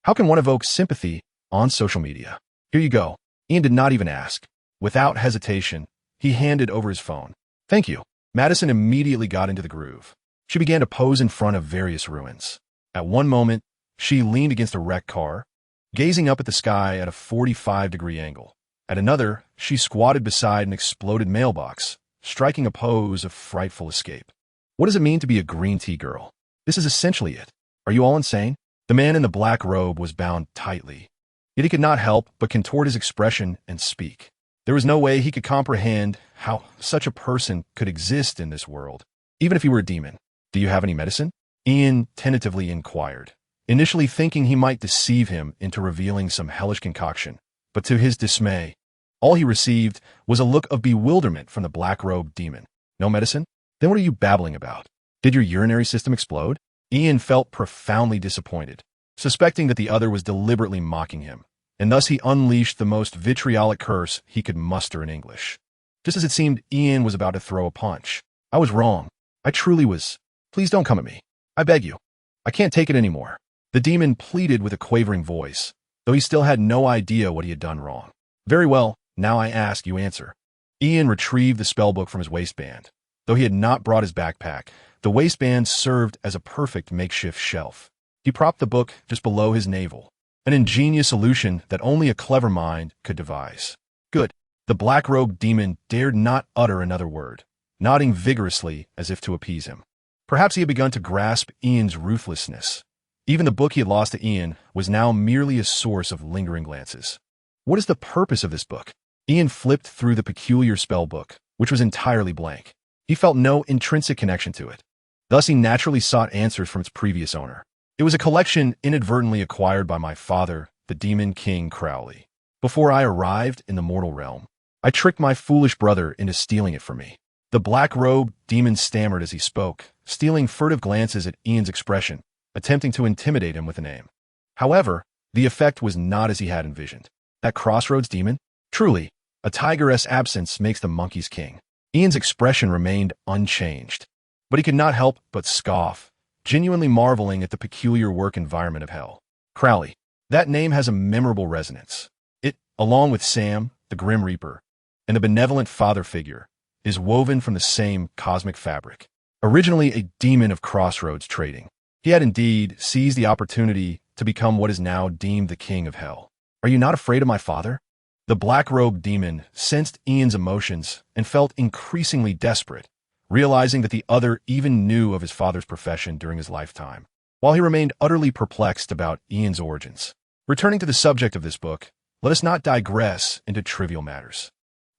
How can one evoke sympathy on social media? Here you go. Ian did not even ask. Without hesitation, he handed over his phone. Thank you. Madison immediately got into the groove. She began to pose in front of various ruins. At one moment, she leaned against a wrecked car, gazing up at the sky at a 45-degree angle. At another, she squatted beside an exploded mailbox, striking a pose of frightful escape. What does it mean to be a green tea girl? This is essentially it. Are you all insane? The man in the black robe was bound tightly. Yet he could not help but contort his expression and speak. There was no way he could comprehend how such a person could exist in this world, even if he were a demon. Do you have any medicine? Ian tentatively inquired, initially thinking he might deceive him into revealing some hellish concoction. But to his dismay, all he received was a look of bewilderment from the black-robed demon. No medicine? Then what are you babbling about? Did your urinary system explode? Ian felt profoundly disappointed, suspecting that the other was deliberately mocking him, and thus he unleashed the most vitriolic curse he could muster in English. Just as it seemed Ian was about to throw a punch. I was wrong. I truly was. Please don't come at me. I beg you. I can't take it anymore. The demon pleaded with a quavering voice, though he still had no idea what he had done wrong. Very well, now I ask, you answer. Ian retrieved the spellbook from his waistband. Though he had not brought his backpack, the waistband served as a perfect makeshift shelf. He propped the book just below his navel, an ingenious solution that only a clever mind could devise. Good. The black-robed demon dared not utter another word, nodding vigorously as if to appease him. Perhaps he had begun to grasp Ian's ruthlessness. Even the book he had lost to Ian was now merely a source of lingering glances. What is the purpose of this book? Ian flipped through the peculiar spellbook, which was entirely blank. He felt no intrinsic connection to it. Thus he naturally sought answers from its previous owner. It was a collection inadvertently acquired by my father, the Demon King Crowley. Before I arrived in the mortal realm, I tricked my foolish brother into stealing it from me. The black-robed demon stammered as he spoke, stealing furtive glances at Ian's expression, attempting to intimidate him with a name. However, the effect was not as he had envisioned. That crossroads demon? Truly, a tigress' absence makes the monkey's king. Ian's expression remained unchanged, but he could not help but scoff, genuinely marveling at the peculiar work environment of hell. Crowley. That name has a memorable resonance. It, along with Sam, the Grim Reaper, and the benevolent father figure, is woven from the same cosmic fabric. Originally a demon of crossroads trading, he had indeed seized the opportunity to become what is now deemed the king of hell. Are you not afraid of my father? The black-robed demon sensed Ian's emotions and felt increasingly desperate, realizing that the other even knew of his father's profession during his lifetime, while he remained utterly perplexed about Ian's origins. Returning to the subject of this book, let us not digress into trivial matters.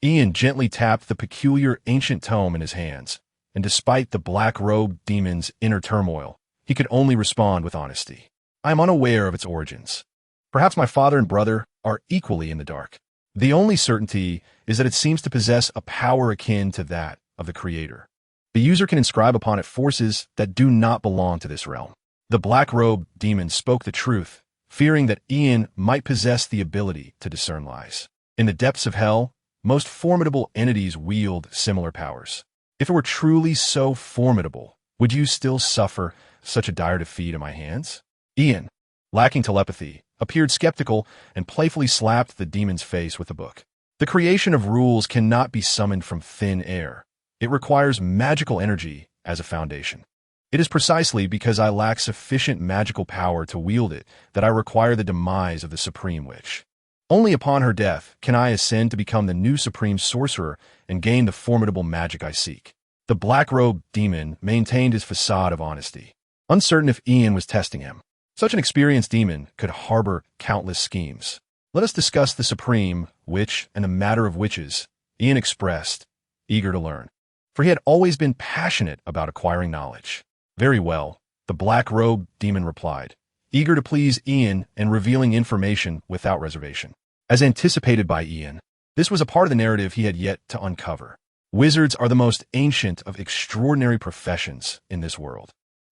Ian gently tapped the peculiar ancient tome in his hands, and despite the black-robed demon's inner turmoil, he could only respond with honesty. I am unaware of its origins. Perhaps my father and brother are equally in the dark. The only certainty is that it seems to possess a power akin to that of the Creator. The user can inscribe upon it forces that do not belong to this realm. The black-robed demon spoke the truth, fearing that Ian might possess the ability to discern lies. In the depths of hell, most formidable entities wield similar powers. If it were truly so formidable, would you still suffer such a dire defeat at my hands? Ian, lacking telepathy, appeared skeptical and playfully slapped the demon's face with the book. The creation of rules cannot be summoned from thin air. It requires magical energy as a foundation. It is precisely because I lack sufficient magical power to wield it that I require the demise of the Supreme Witch. Only upon her death can I ascend to become the new Supreme Sorcerer and gain the formidable magic I seek. The black-robed demon maintained his facade of honesty, uncertain if Ian was testing him. Such an experienced demon could harbor countless schemes. "Let us discuss the supreme witch and the matter of witches," Ian expressed, eager to learn. For he had always been passionate about acquiring knowledge. "Very well," the black-robed demon replied, eager to please Ian and revealing information without reservation. As anticipated by Ian, this was a part of the narrative he had yet to uncover. Wizards are the most ancient of extraordinary professions in this world.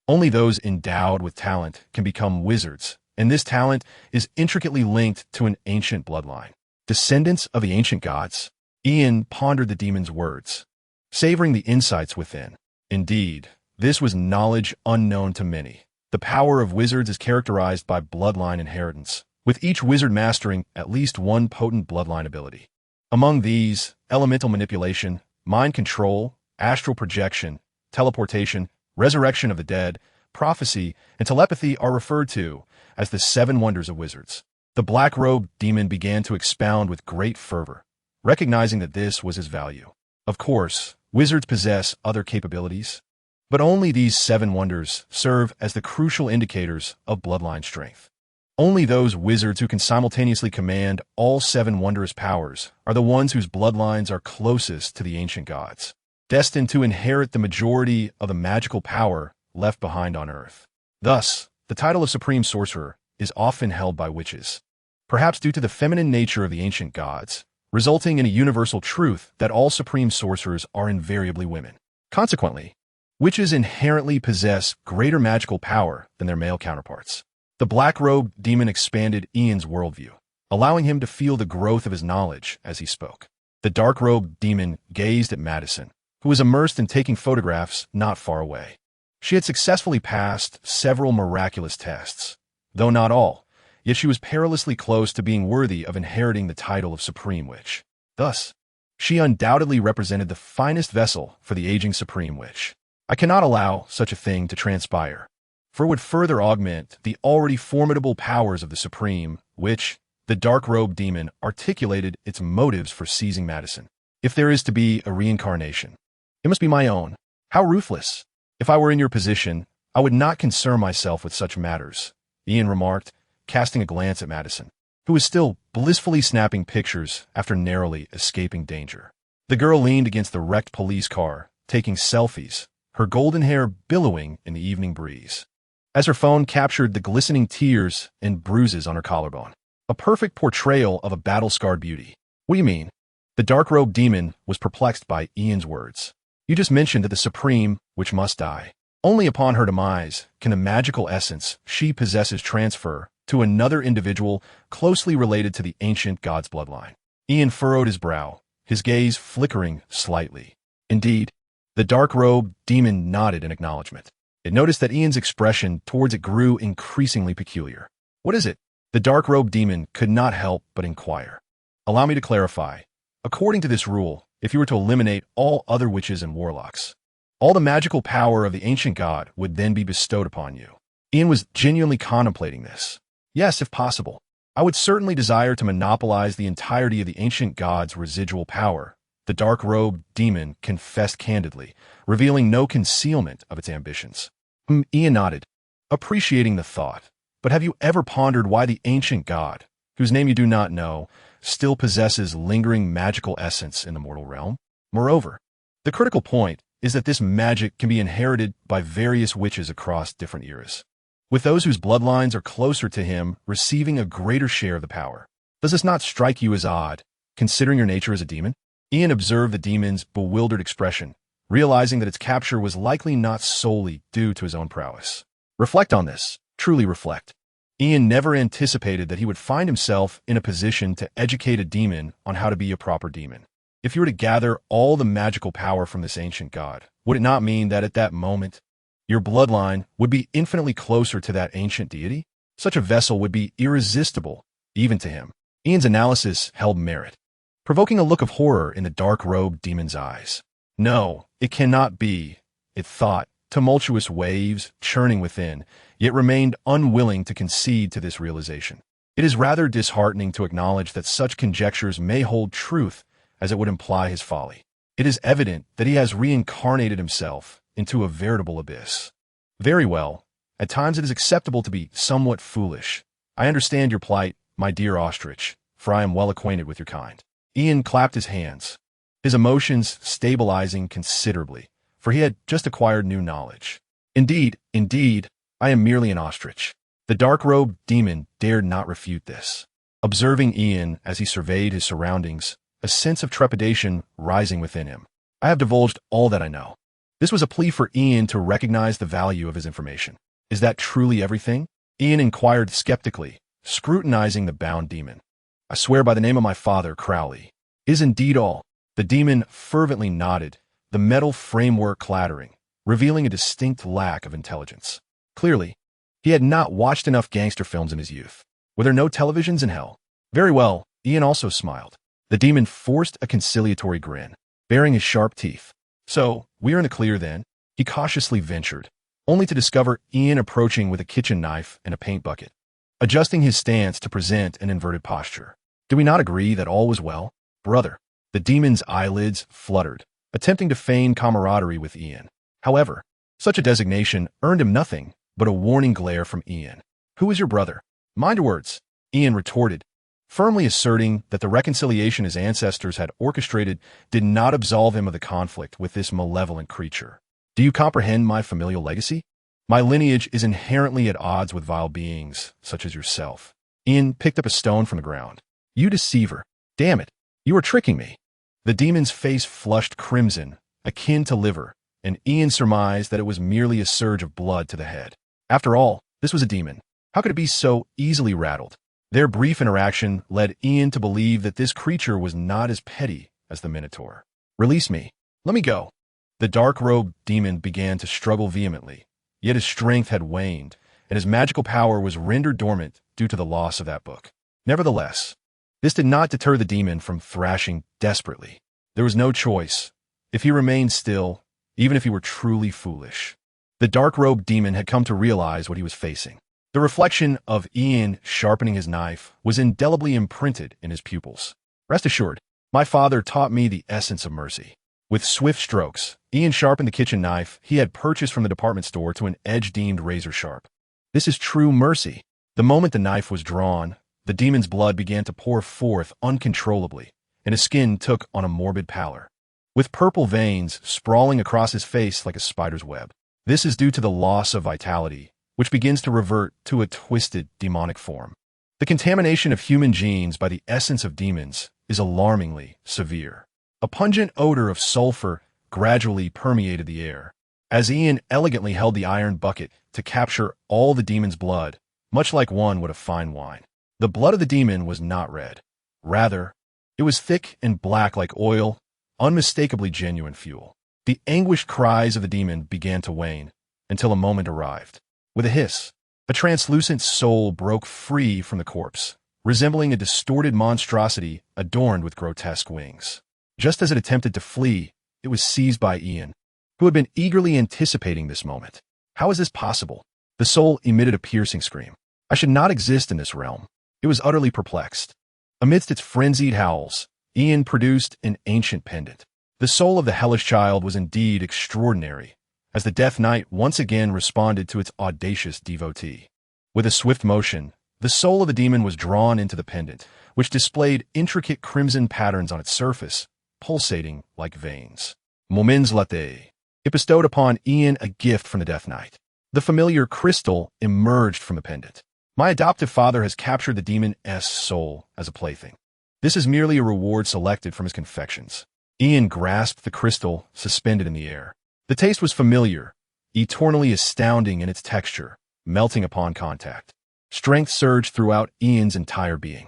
Only those endowed with talent can become wizards, and this talent is intricately linked to an ancient bloodline. Descendants of the ancient gods? Ian pondered the demon's words, savoring the insights within. Indeed, this was knowledge unknown to many. The power of wizards is characterized by bloodline inheritance, with each wizard mastering at least one potent bloodline ability. Among these, elemental manipulation, mind control, astral projection, teleportation, resurrection of the dead, prophecy, and telepathy are referred to as the 7 wonders of wizards. The black-robed demon began to expound with great fervor, recognizing that this was his value. Of course, wizards possess other capabilities, but only these 7 wonders serve as the crucial indicators of bloodline strength. Only those wizards who can simultaneously command all 7 wondrous powers are the ones whose bloodlines are closest to the ancient gods, destined to inherit the majority of the magical power left behind on Earth. Thus, the title of Supreme Sorcerer is often held by witches, perhaps due to the feminine nature of the ancient gods, resulting in a universal truth that all supreme sorcerers are invariably women. Consequently, witches inherently possess greater magical power than their male counterparts. The black-robed demon expanded Ian's worldview, allowing him to feel the growth of his knowledge as he spoke. The dark-robed demon gazed at Madison, who was immersed in taking photographs not far away. She had successfully passed several miraculous tests, though not all, yet she was perilously close to being worthy of inheriting the title of Supreme Witch. Thus, she undoubtedly represented the finest vessel for the aging Supreme Witch. "I cannot allow such a thing to transpire, for it would further augment the already formidable powers of the Supreme Witch." The dark-robed demon articulated its motives for seizing Madison. "If there is to be a reincarnation, it must be my own. How ruthless! If I were in your position, I would not concern myself with such matters," Ian remarked, casting a glance at Madison, who was still blissfully snapping pictures after narrowly escaping danger. The girl leaned against the wrecked police car, taking selfies, her golden hair billowing in the evening breeze, as her phone captured the glistening tears and bruises on her collarbone. A perfect portrayal of a battle-scarred beauty. "What do you mean?" The dark-robed demon was perplexed by Ian's words. "You just mentioned that the Supreme Witch must die. Only upon her demise can the magical essence she possesses transfer to another individual closely related to the ancient god's bloodline." Ian furrowed his brow, his gaze flickering slightly. Indeed, the dark-robed demon nodded in acknowledgement. It noticed that Ian's expression towards it grew increasingly peculiar. "What is it?" The dark-robed demon could not help but inquire. "Allow me to clarify. According to this rule, if you were to eliminate all other witches and warlocks, all the magical power of the ancient god would then be bestowed upon you." Ian was genuinely contemplating this. "Yes, if possible. I would certainly desire to monopolize the entirety of the ancient god's residual power," the dark-robed demon confessed candidly, revealing no concealment of its ambitions. Ian nodded, appreciating the thought. "But have you ever pondered why the ancient god, whose name you do not know, still possesses lingering magical essence in the mortal realm? Moreover, the critical point is that this magic can be inherited by various witches across different eras, with those whose bloodlines are closer to him receiving a greater share of the power. Does this not strike you as odd, considering your nature as a demon?" Ian observed the demon's bewildered expression, realizing that its capture was likely not solely due to his own prowess. Reflect on this. Truly reflect. Ian never anticipated that he would find himself in a position to educate a demon on how to be a proper demon. If you were to gather all the magical power from this ancient god, would it not mean that at that moment, your bloodline would be infinitely closer to that ancient deity? Such a vessel would be irresistible, even to him. Ian's analysis held merit, provoking a look of horror in the dark-robed demon's eyes. "No, it cannot be," it thought, tumultuous waves churning within, yet remained unwilling to concede to this realization. It is rather disheartening to acknowledge that such conjectures may hold truth, as it would imply his folly. It is evident that he has reincarnated himself into a veritable abyss. Very well. At times it is acceptable to be somewhat foolish. I understand your plight, my dear ostrich, for I am well acquainted with your kind. Ian clapped his hands, his emotions stabilizing considerably, for he had just acquired new knowledge. Indeed, I am merely an ostrich. The dark-robed demon dared not refute this. Observing Ian as he surveyed his surroundings, a sense of trepidation rising within him. I have divulged all that I know. This was a plea for Ian to recognize the value of his information. Is that truly everything? Ian inquired skeptically, scrutinizing the bound demon. I swear by the name of my father, Crowley. Is indeed all. The demon fervently nodded, the metal framework clattering, revealing a distinct lack of intelligence. Clearly, he had not watched enough gangster films in his youth. Were there no televisions in hell? Very well, Ian also smiled. The demon forced a conciliatory grin, baring his sharp teeth. So, we are in the clear then, he cautiously ventured, only to discover Ian approaching with a kitchen knife and a paint bucket, adjusting his stance to present an inverted posture. Do we not agree that all was well? Brother. The demon's eyelids fluttered, attempting to feign camaraderie with Ian. However, such a designation earned him nothing but a warning glare from Ian. Who is your brother? Mind your words, Ian retorted, firmly asserting that the reconciliation his ancestors had orchestrated did not absolve him of the conflict with this malevolent creature. Do you comprehend my familial legacy? My lineage is inherently at odds with vile beings, such as yourself. Ian picked up a stone from the ground. You deceiver. Damn it. You are tricking me. The demon's face flushed crimson, akin to liver, and Ian surmised that it was merely a surge of blood to the head. After all, this was a demon. How could it be so easily rattled? Their brief interaction led Ian to believe that this creature was not as petty as the Minotaur. Release me. Let me go. The dark-robed demon began to struggle vehemently, yet his strength had waned, and his magical power was rendered dormant due to the loss of that book. Nevertheless, this did not deter the demon from thrashing desperately. There was no choice. If he remained still, even if he were truly foolish. The dark-robed demon had come to realize what he was facing. The reflection of Ian sharpening his knife was indelibly imprinted in his pupils. Rest assured, my father taught me the essence of mercy. With swift strokes, Ian sharpened the kitchen knife he had purchased from the department store to an edge deemed razor sharp. This is true mercy. The moment the knife was drawn, the demon's blood began to pour forth uncontrollably, and his skin took on a morbid pallor, with purple veins sprawling across his face like a spider's web. This is due to the loss of vitality, which begins to revert to a twisted, demonic form. The contamination of human genes by the essence of demons is alarmingly severe. A pungent odor of sulfur gradually permeated the air, as Ian elegantly held the iron bucket to capture all the demon's blood, much like one would a fine wine. The blood of the demon was not red. Rather, it was thick and black like oil, unmistakably genuine fuel. The anguished cries of the demon began to wane, until a moment arrived. With a hiss, a translucent soul broke free from the corpse, resembling a distorted monstrosity adorned with grotesque wings. Just as it attempted to flee, it was seized by Ian, who had been eagerly anticipating this moment. How is this possible? The soul emitted a piercing scream. I should not exist in this realm. It was utterly perplexed. Amidst its frenzied howls, Ian produced an ancient pendant. The soul of the hellish child was indeed extraordinary, as the Death Knight once again responded to its audacious devotee. With a swift motion, the soul of the demon was drawn into the pendant, which displayed intricate crimson patterns on its surface, pulsating like veins. Moments latte. It bestowed upon Ian a gift from the Death Knight. The familiar crystal emerged from the pendant. My adoptive father has captured the demon's soul as a plaything. This is merely a reward selected from his confections. Ian grasped the crystal suspended in the air. The taste was familiar, eternally astounding in its texture, melting upon contact. Strength surged throughout Ian's entire being.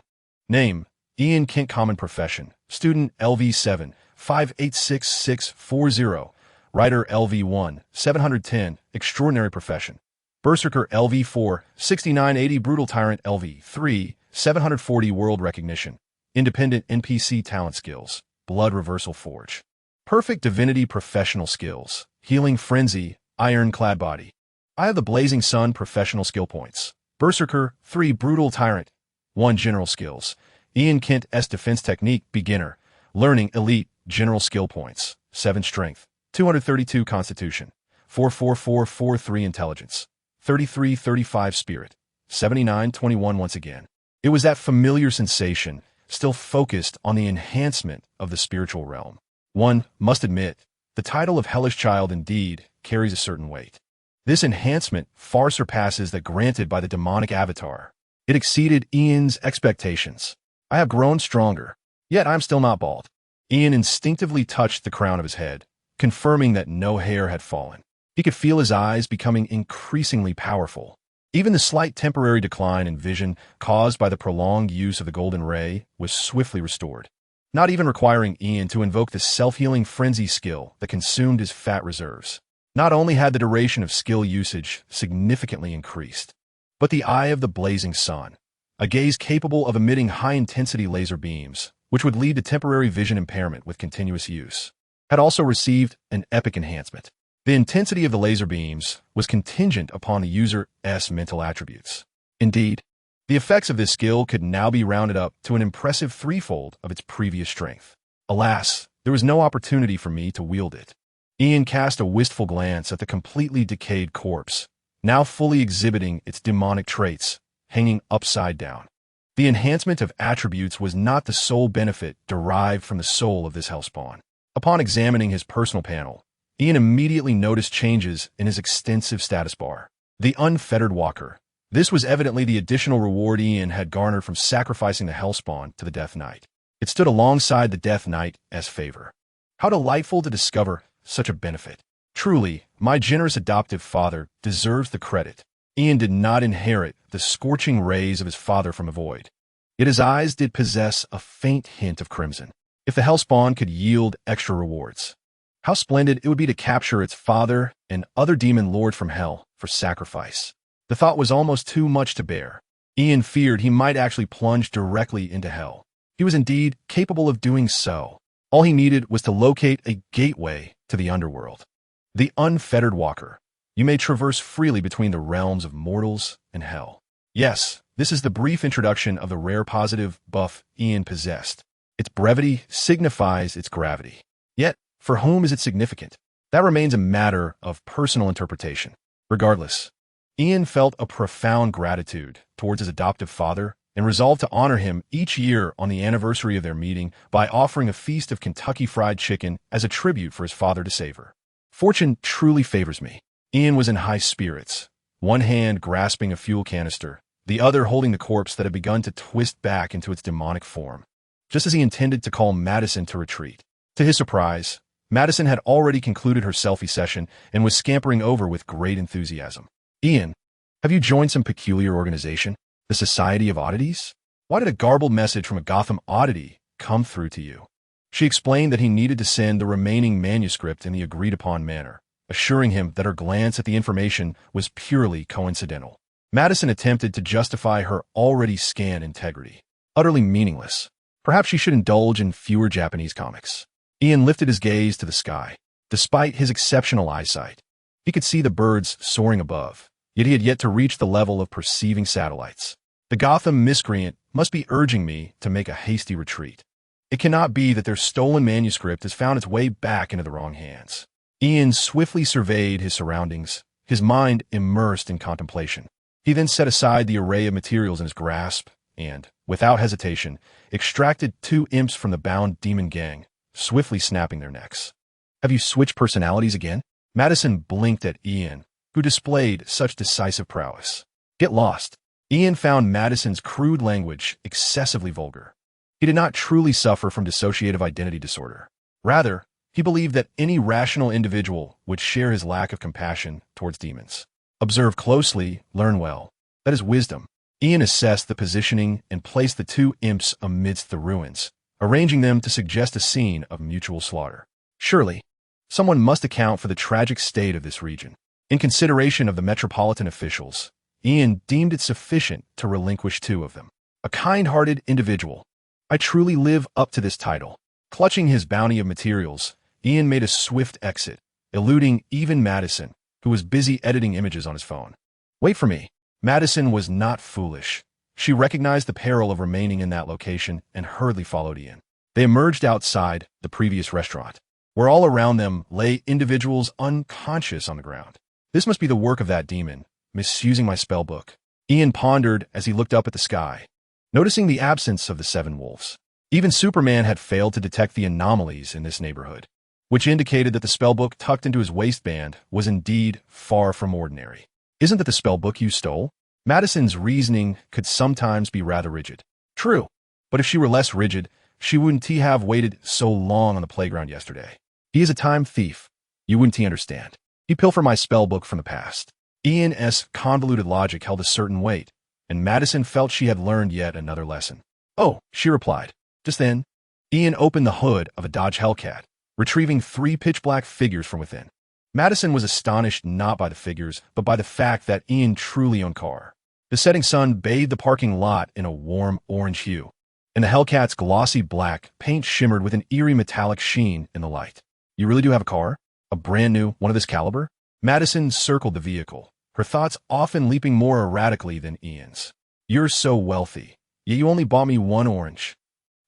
Name, Ian Kent. Common profession, student LV7, 586640. Writer LV1, 710, extraordinary profession. Berserker LV4, 6980. Brutal tyrant LV3, 740. World recognition. Independent NPC talent skills. Blood reversal forge. Perfect divinity professional skills. Healing frenzy. Ironclad body. Eye of the blazing sun professional skill points. Berserker 3. Brutal tyrant 1. General skills. Ian Kent S. Defense technique beginner. Learning elite general skill points. 7 strength, 232 constitution, 44443 intelligence, 3335 spirit, 7921 once again. It was that familiar sensation, still focused on the enhancement of the spiritual realm. One must admit, the title of Hellish Child indeed carries a certain weight. This enhancement far surpasses that granted by the demonic avatar. It exceeded Ian's expectations. I have grown stronger, yet I'm still not bald. Ian instinctively touched the crown of his head, confirming that no hair had fallen. He could feel his eyes becoming increasingly powerful. Even the slight temporary decline in vision caused by the prolonged use of the golden ray was swiftly restored, not even requiring Ian to invoke the self-healing frenzy skill that consumed his fat reserves. Not only had the duration of skill usage significantly increased, but the eye of the blazing sun, a gaze capable of emitting high-intensity laser beams, which would lead to temporary vision impairment with continuous use, had also received an epic enhancement. The intensity of the laser beams was contingent upon the user's mental attributes. Indeed, the effects of this skill could now be rounded up to an impressive threefold of its previous strength. Alas, there was no opportunity for me to wield it. Ian cast a wistful glance at the completely decayed corpse, now fully exhibiting its demonic traits, hanging upside down. The enhancement of attributes was not the sole benefit derived from the soul of this hellspawn. Upon examining his personal panel, Ian immediately noticed changes in his extensive status bar. The Unfettered Walker. This was evidently the additional reward Ian had garnered from sacrificing the hellspawn to the Death Knight. It stood alongside the Death Knight as favor. How delightful to discover such a benefit. Truly, my generous adoptive father deserves the credit. Ian did not inherit the scorching rays of his father from a void, yet his eyes did possess a faint hint of crimson. If the hellspawn could yield extra rewards, how splendid it would be to capture its father and other demon lord from hell for sacrifice. The thought was almost too much to bear. Ian feared he might actually plunge directly into hell. He was indeed capable of doing so. All he needed was to locate a gateway to the underworld. The Unfettered Walker. You may traverse freely between the realms of mortals and hell. Yes, this is the brief introduction of the rare positive buff Ian possessed. Its brevity signifies its gravity. Yet, for whom is it significant? That remains a matter of personal interpretation. Regardless, Ian felt a profound gratitude towards his adoptive father and resolved to honor him each year on the anniversary of their meeting by offering a feast of Kentucky Fried Chicken as a tribute for his father to savor. Fortune truly favors me. Ian was in high spirits, one hand grasping a fuel canister, the other holding the corpse that had begun to twist back into its demonic form, just as he intended to call Madison to retreat. To his surprise, Madison had already concluded her selfie session and was scampering over with great enthusiasm. Ian, have you joined some peculiar organization? The Society of Oddities? Why did a garbled message from a Gotham oddity come through to you? She explained that he needed to send the remaining manuscript in the agreed-upon manner, assuring him that her glance at the information was purely coincidental. Madison attempted to justify her already scant integrity. Utterly meaningless. Perhaps she should indulge in fewer Japanese comics. Ian lifted his gaze to the sky. Despite his exceptional eyesight, he could see the birds soaring above, yet he had yet to reach the level of perceiving satellites. The Gotham miscreant must be urging me to make a hasty retreat. It cannot be that their stolen manuscript has found its way back into the wrong hands. Ian swiftly surveyed his surroundings, his mind immersed in contemplation. He then set aside the array of materials in his grasp and, without hesitation, extracted 2 imps from the bound demon gang, swiftly snapping their necks. Have you switched personalities again? Madison blinked at Ian, who displayed such decisive prowess. Get lost. Ian found Madison's crude language excessively vulgar. He did not truly suffer from dissociative identity disorder. Rather, he believed that any rational individual would share his lack of compassion towards demons. Observe closely, learn well. That is wisdom. Ian assessed the positioning and placed the 2 imps amidst the ruins, arranging them to suggest a scene of mutual slaughter. Surely, someone must account for the tragic state of this region. In consideration of the metropolitan officials, Ian deemed it sufficient to relinquish 2 of them. A kind-hearted individual. I truly live up to this title. Clutching his bounty of materials, Ian made a swift exit, eluding even Madison, who was busy editing images on his phone. Wait for me. Madison was not foolish. She recognized the peril of remaining in that location and hurriedly followed Ian. They emerged outside the previous restaurant. where all around them lay individuals unconscious on the ground. This must be the work of that demon, misusing my spellbook. Ian pondered as he looked up at the sky, noticing the absence of the seven wolves. Even Superman had failed to detect the anomalies in this neighborhood, which indicated that the spellbook tucked into his waistband was indeed far from ordinary. Isn't that the spellbook you stole? Madison's reasoning could sometimes be rather rigid. True, but if she were less rigid, she wouldn't have waited so long on the playground yesterday. He is a time thief. You wouldn't understand. He pilfered my spellbook from the past. Ian's convoluted logic held a certain weight, and Madison felt she had learned yet another lesson. Oh, she replied. Just then, Ian opened the hood of a Dodge Hellcat, retrieving 3 pitch-black figures from within. Madison was astonished not by the figures, but by the fact that Ian truly owned a car. The setting sun bathed the parking lot in a warm orange hue, and the Hellcat's glossy black paint shimmered with an eerie metallic sheen in the light. You really do have a car? A brand new one of this caliber? Madison circled the vehicle, her thoughts often leaping more erratically than Ian's. You're so wealthy, yet you only bought me 1 orange.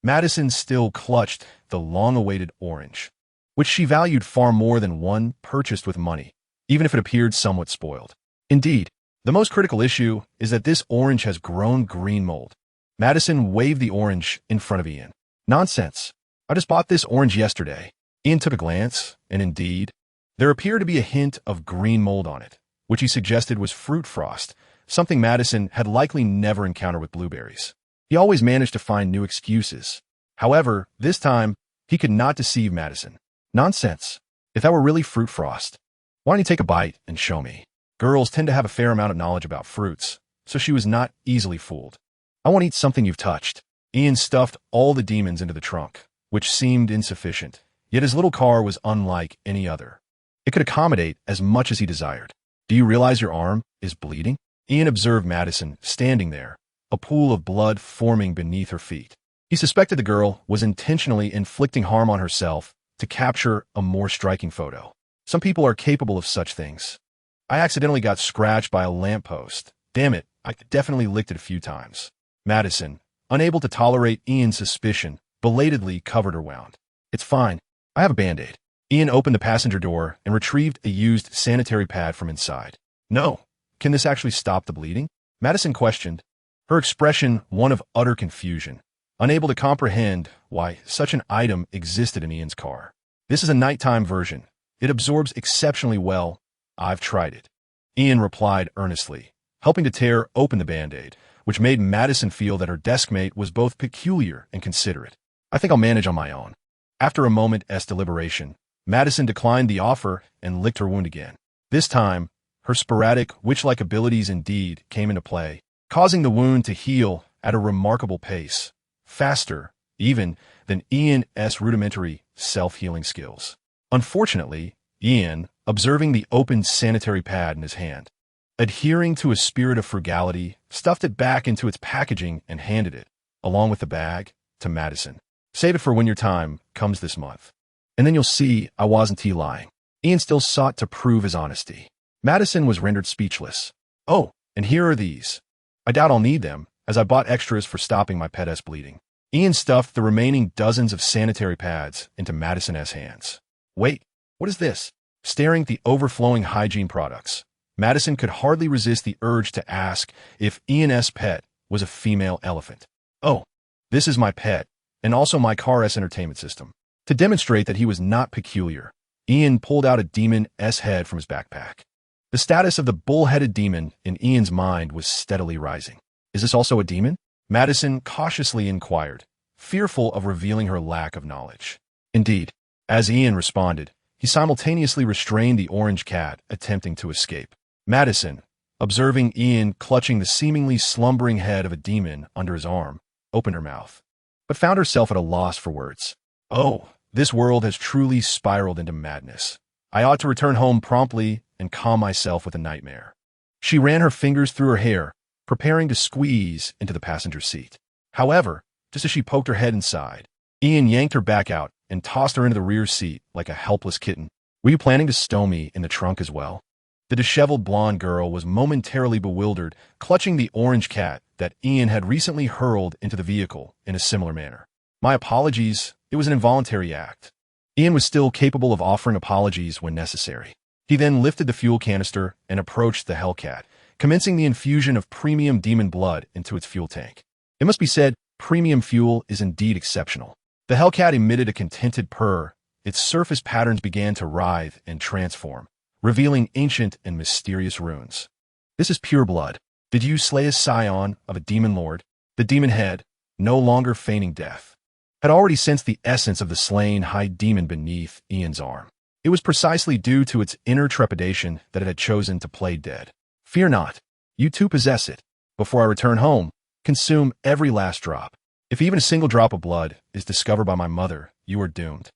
Madison still clutched the long-awaited orange, which she valued far more than one purchased with money, even if it appeared somewhat spoiled. Indeed, the most critical issue is that this orange has grown green mold. Madison waved the orange in front of Ian. Nonsense. I just bought this orange yesterday. Ian took a glance, and indeed, there appeared to be a hint of green mold on it, which he suggested was fruit frost, something Madison had likely never encountered with blueberries. He always managed to find new excuses. However, this time, he could not deceive Madison. Nonsense. If that were really fruit frost, why don't you take a bite and show me? Girls tend to have a fair amount of knowledge about fruits, so she was not easily fooled. I want to eat something you've touched. Ian stuffed all the demons into the trunk, which seemed insufficient, yet his little car was unlike any other. It could accommodate as much as he desired. Do you realize your arm is bleeding? Ian observed Madison standing there, a pool of blood forming beneath her feet. He suspected the girl was intentionally inflicting harm on herself to capture a more striking photo. Some people are capable of such things. I accidentally got scratched by a lamppost. Damn it, I definitely licked it a few times. Madison, unable to tolerate Ian's suspicion, belatedly covered her wound. It's fine. I have a Band-Aid. Ian opened the passenger door and retrieved a used sanitary pad from inside. No. Can this actually stop the bleeding? Madison questioned, her expression one of utter confusion, unable to comprehend why such an item existed in Ian's car. This is a nighttime version. It absorbs exceptionally well. I've tried it. Ian replied earnestly, helping to tear open the Band-Aid, which made Madison feel that her deskmate was both peculiar and considerate. I think I'll manage on my own. After a moment's deliberation, Madison declined the offer and licked her wound again. This time, her sporadic witch-like abilities indeed came into play, causing the wound to heal at a remarkable pace, faster even than Ian's rudimentary self-healing skills. Unfortunately, Ian, observing the open sanitary pad in his hand, adhering to a spirit of frugality, stuffed it back into its packaging and handed it, along with the bag, to Madison. Save it for when your time comes this month. And then you'll see I wasn't lying. Ian still sought to prove his honesty. Madison was rendered speechless. Oh, and here are these. I doubt I'll need them, as I bought extras for stopping my pet's bleeding. Ian stuffed the remaining dozens of sanitary pads into Madison's hands. Wait, what is this? Staring at the overflowing hygiene products, Madison could hardly resist the urge to ask if Ian's pet was a female elephant. Oh, this is my pet, and also my car's entertainment system. To demonstrate that he was not peculiar, Ian pulled out a demon's head from his backpack. The status of the bull-headed demon in Ian's mind was steadily rising. Is this also a demon? Madison cautiously inquired, fearful of revealing her lack of knowledge. Indeed, as Ian responded, he simultaneously restrained the orange cat attempting to escape. Madison, observing Ian clutching the seemingly slumbering head of a demon under his arm, opened her mouth, but found herself at a loss for words. Oh, this world has truly spiraled into madness. I ought to return home promptly and calm myself with a nightmare. She ran her fingers through her hair, preparing to squeeze into the passenger seat. However, just as she poked her head inside, Ian yanked her back out and tossed her into the rear seat like a helpless kitten. Were you planning to stow me in the trunk as well? The disheveled blonde girl was momentarily bewildered, clutching the orange cat that Ian had recently hurled into the vehicle in a similar manner. My apologies, it was an involuntary act. Ian was still capable of offering apologies when necessary. He then lifted the fuel canister and approached the Hellcat, commencing the infusion of premium demon blood into its fuel tank. It must be said, premium fuel is indeed exceptional. The Hellcat emitted a contented purr. Its surface patterns began to writhe and transform, revealing ancient and mysterious runes. This is pure blood. Did you slay a scion of a demon lord? The demon head, no longer feigning death, had already sensed the essence of the slain high demon beneath Ian's arm. It was precisely due to its inner trepidation that it had chosen to play dead. Fear not. You too possess it. Before I return home, consume every last drop. If even a single drop of blood is discovered by my mother, you are doomed.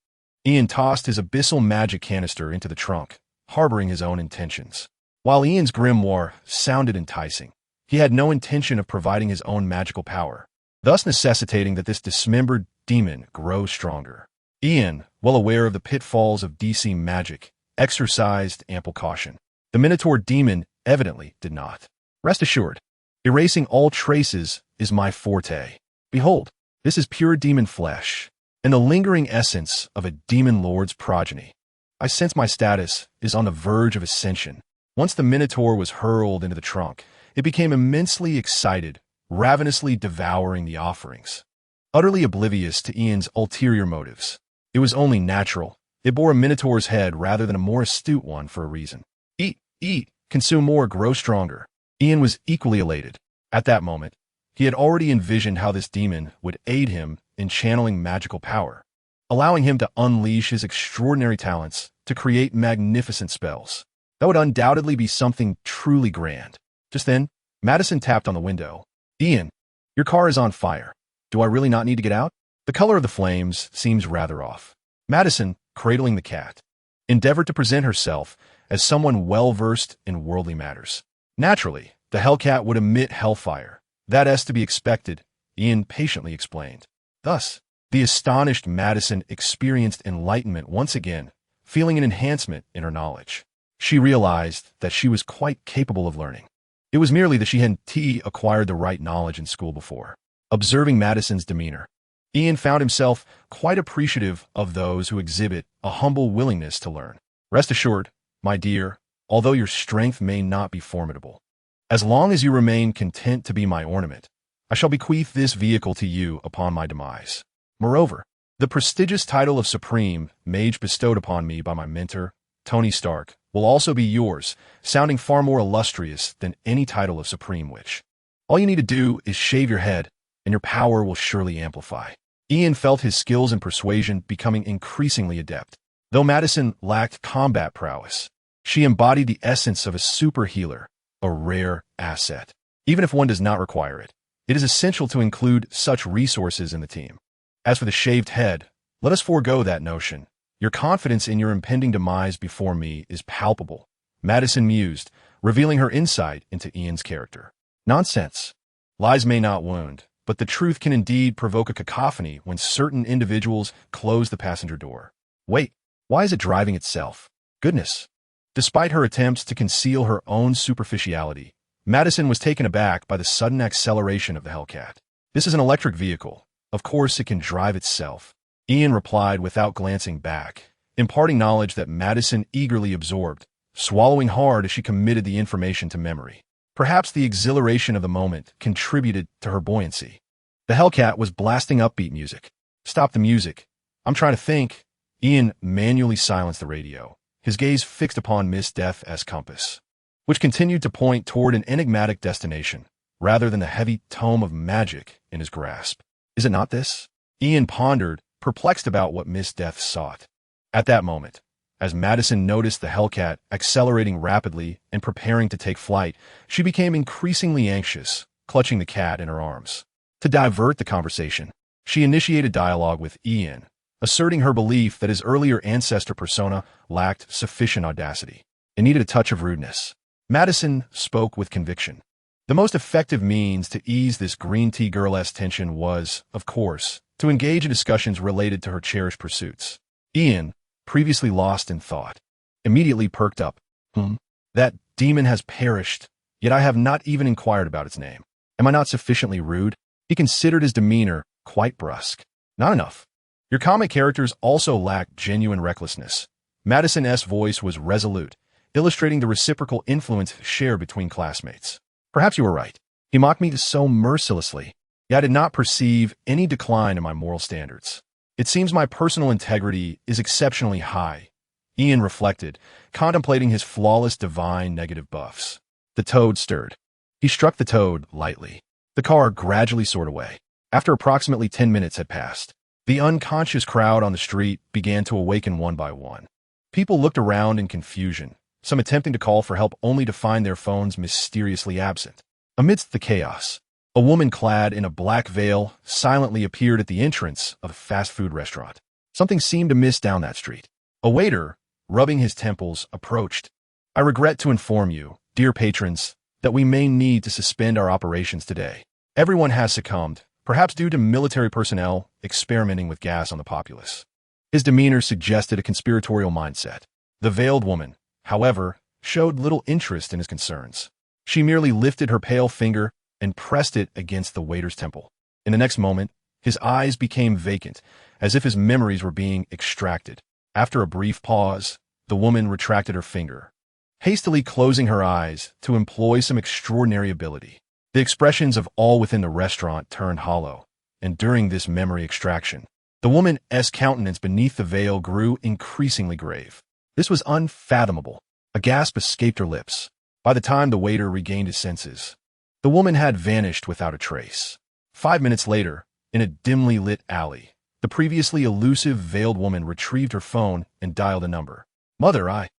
Ian tossed his abyssal magic canister into the trunk, harboring his own intentions. While Ian's grimoire sounded enticing, he had no intention of providing his own magical power, thus necessitating that this dismembered demon grow stronger. Ian, well aware of the pitfalls of DC magic, exercised ample caution. The Minotaur demon evidently did not. Rest assured, erasing all traces is my forte. Behold, this is pure demon flesh, and the lingering essence of a demon lord's progeny. I sense my status is on the verge of ascension. Once the Minotaur was hurled into the trunk, it became immensely excited, ravenously devouring the offerings. Utterly oblivious to Ian's ulterior motives, it was only natural. It bore a Minotaur's head rather than a more astute one for a reason. Eat, consume more, grow stronger. Ian was equally elated. At that moment, he had already envisioned how this demon would aid him in channeling magical power, allowing him to unleash his extraordinary talents to create magnificent spells. That would undoubtedly be something truly grand. Just then, Madison tapped on the window. Ian, your car is on fire. Do I really not need to get out? The color of the flames seems rather off. Madison, cradling the cat, endeavored to present herself as someone well-versed in worldly matters. Naturally, the Hellcat would emit hellfire. That is to be expected, Ian patiently explained. Thus, the astonished Madison experienced enlightenment once again, feeling an enhancement in her knowledge. She realized that she was quite capable of learning. It was merely that she hadn't acquired the right knowledge in school before. Observing Madison's demeanor, Ian found himself quite appreciative of those who exhibit a humble willingness to learn. Rest assured, my dear, although your strength may not be formidable, as long as you remain content to be my ornament, I shall bequeath this vehicle to you upon my demise. Moreover, the prestigious title of Supreme Mage bestowed upon me by my mentor, Tony Stark, will also be yours, sounding far more illustrious than any title of Supreme Witch. All you need to do is shave your head, and your power will surely amplify. Ian felt his skills in persuasion becoming increasingly adept. Though Madison lacked combat prowess, she embodied the essence of a super healer, a rare asset. Even if one does not require it, it is essential to include such resources in the team. As for the shaved head, let us forego that notion. Your confidence in your impending demise before me is palpable, Madison mused, revealing her insight into Ian's character. Nonsense. Lies may not wound, but the truth can indeed provoke a cacophony when certain individuals close the passenger door. Wait, why is it driving itself? Goodness. Despite her attempts to conceal her own superficiality, Madison was taken aback by the sudden acceleration of the Hellcat. This is an electric vehicle. Of course it can drive itself, Ian replied without glancing back, imparting knowledge that Madison eagerly absorbed, swallowing hard as she committed the information to memory. Perhaps the exhilaration of the moment contributed to her buoyancy. The Hellcat was blasting upbeat music. Stop the music. I'm trying to think. Ian manually silenced the radio, his gaze fixed upon Miss Death's compass, which continued to point toward an enigmatic destination, rather than the heavy tome of magic in his grasp. Is it not this? Ian pondered, perplexed about what Miss Death sought. At that moment, as Madison noticed the Hellcat accelerating rapidly and preparing to take flight, she became increasingly anxious, clutching the cat in her arms. To divert the conversation, she initiated dialogue with Ian, asserting her belief that his earlier ancestor persona lacked sufficient audacity. It needed a touch of rudeness. Madison spoke with conviction. The most effective means to ease this green tea girl-esque tension was, of course, to engage in discussions related to her cherished pursuits. Ian, previously lost in thought, immediately perked up. That demon has perished, yet I have not even inquired about its name. Am I not sufficiently rude? He considered his demeanor quite brusque. Not enough. Your comic characters also lack genuine recklessness. Madison S.'s voice was resolute, illustrating the reciprocal influence shared between classmates. Perhaps you were right. He mocked me so mercilessly, yet I did not perceive any decline in my moral standards. It seems my personal integrity is exceptionally high. Ian reflected, contemplating his flawless divine negative buffs. The toad stirred. He struck the toad lightly. The car gradually soared away. After approximately 10 minutes had passed, the unconscious crowd on the street began to awaken one by one. People looked around in confusion, some attempting to call for help only to find their phones mysteriously absent. Amidst the chaos, a woman clad in a black veil silently appeared at the entrance of a fast food restaurant. Something seemed amiss down that street. A waiter, rubbing his temples, approached. "I regret to inform you, dear patrons, that we may need to suspend our operations today. Everyone has succumbed, perhaps due to military personnel experimenting with gas on the populace." His demeanor suggested a conspiratorial mindset. The veiled woman, however, showed little interest in his concerns. She merely lifted her pale finger and pressed it against the waiter's temple. In the next moment, his eyes became vacant, as if his memories were being extracted. After a brief pause, the woman retracted her finger, hastily closing her eyes to employ some extraordinary ability. The expressions of all within the restaurant turned hollow, and during this memory extraction, the woman's countenance beneath the veil grew increasingly grave. This was unfathomable. A gasp escaped her lips. By the time the waiter regained his senses, the woman had vanished without a trace. 5 minutes later, in a dimly lit alley, the previously elusive veiled woman retrieved her phone and dialed a number. "Mother,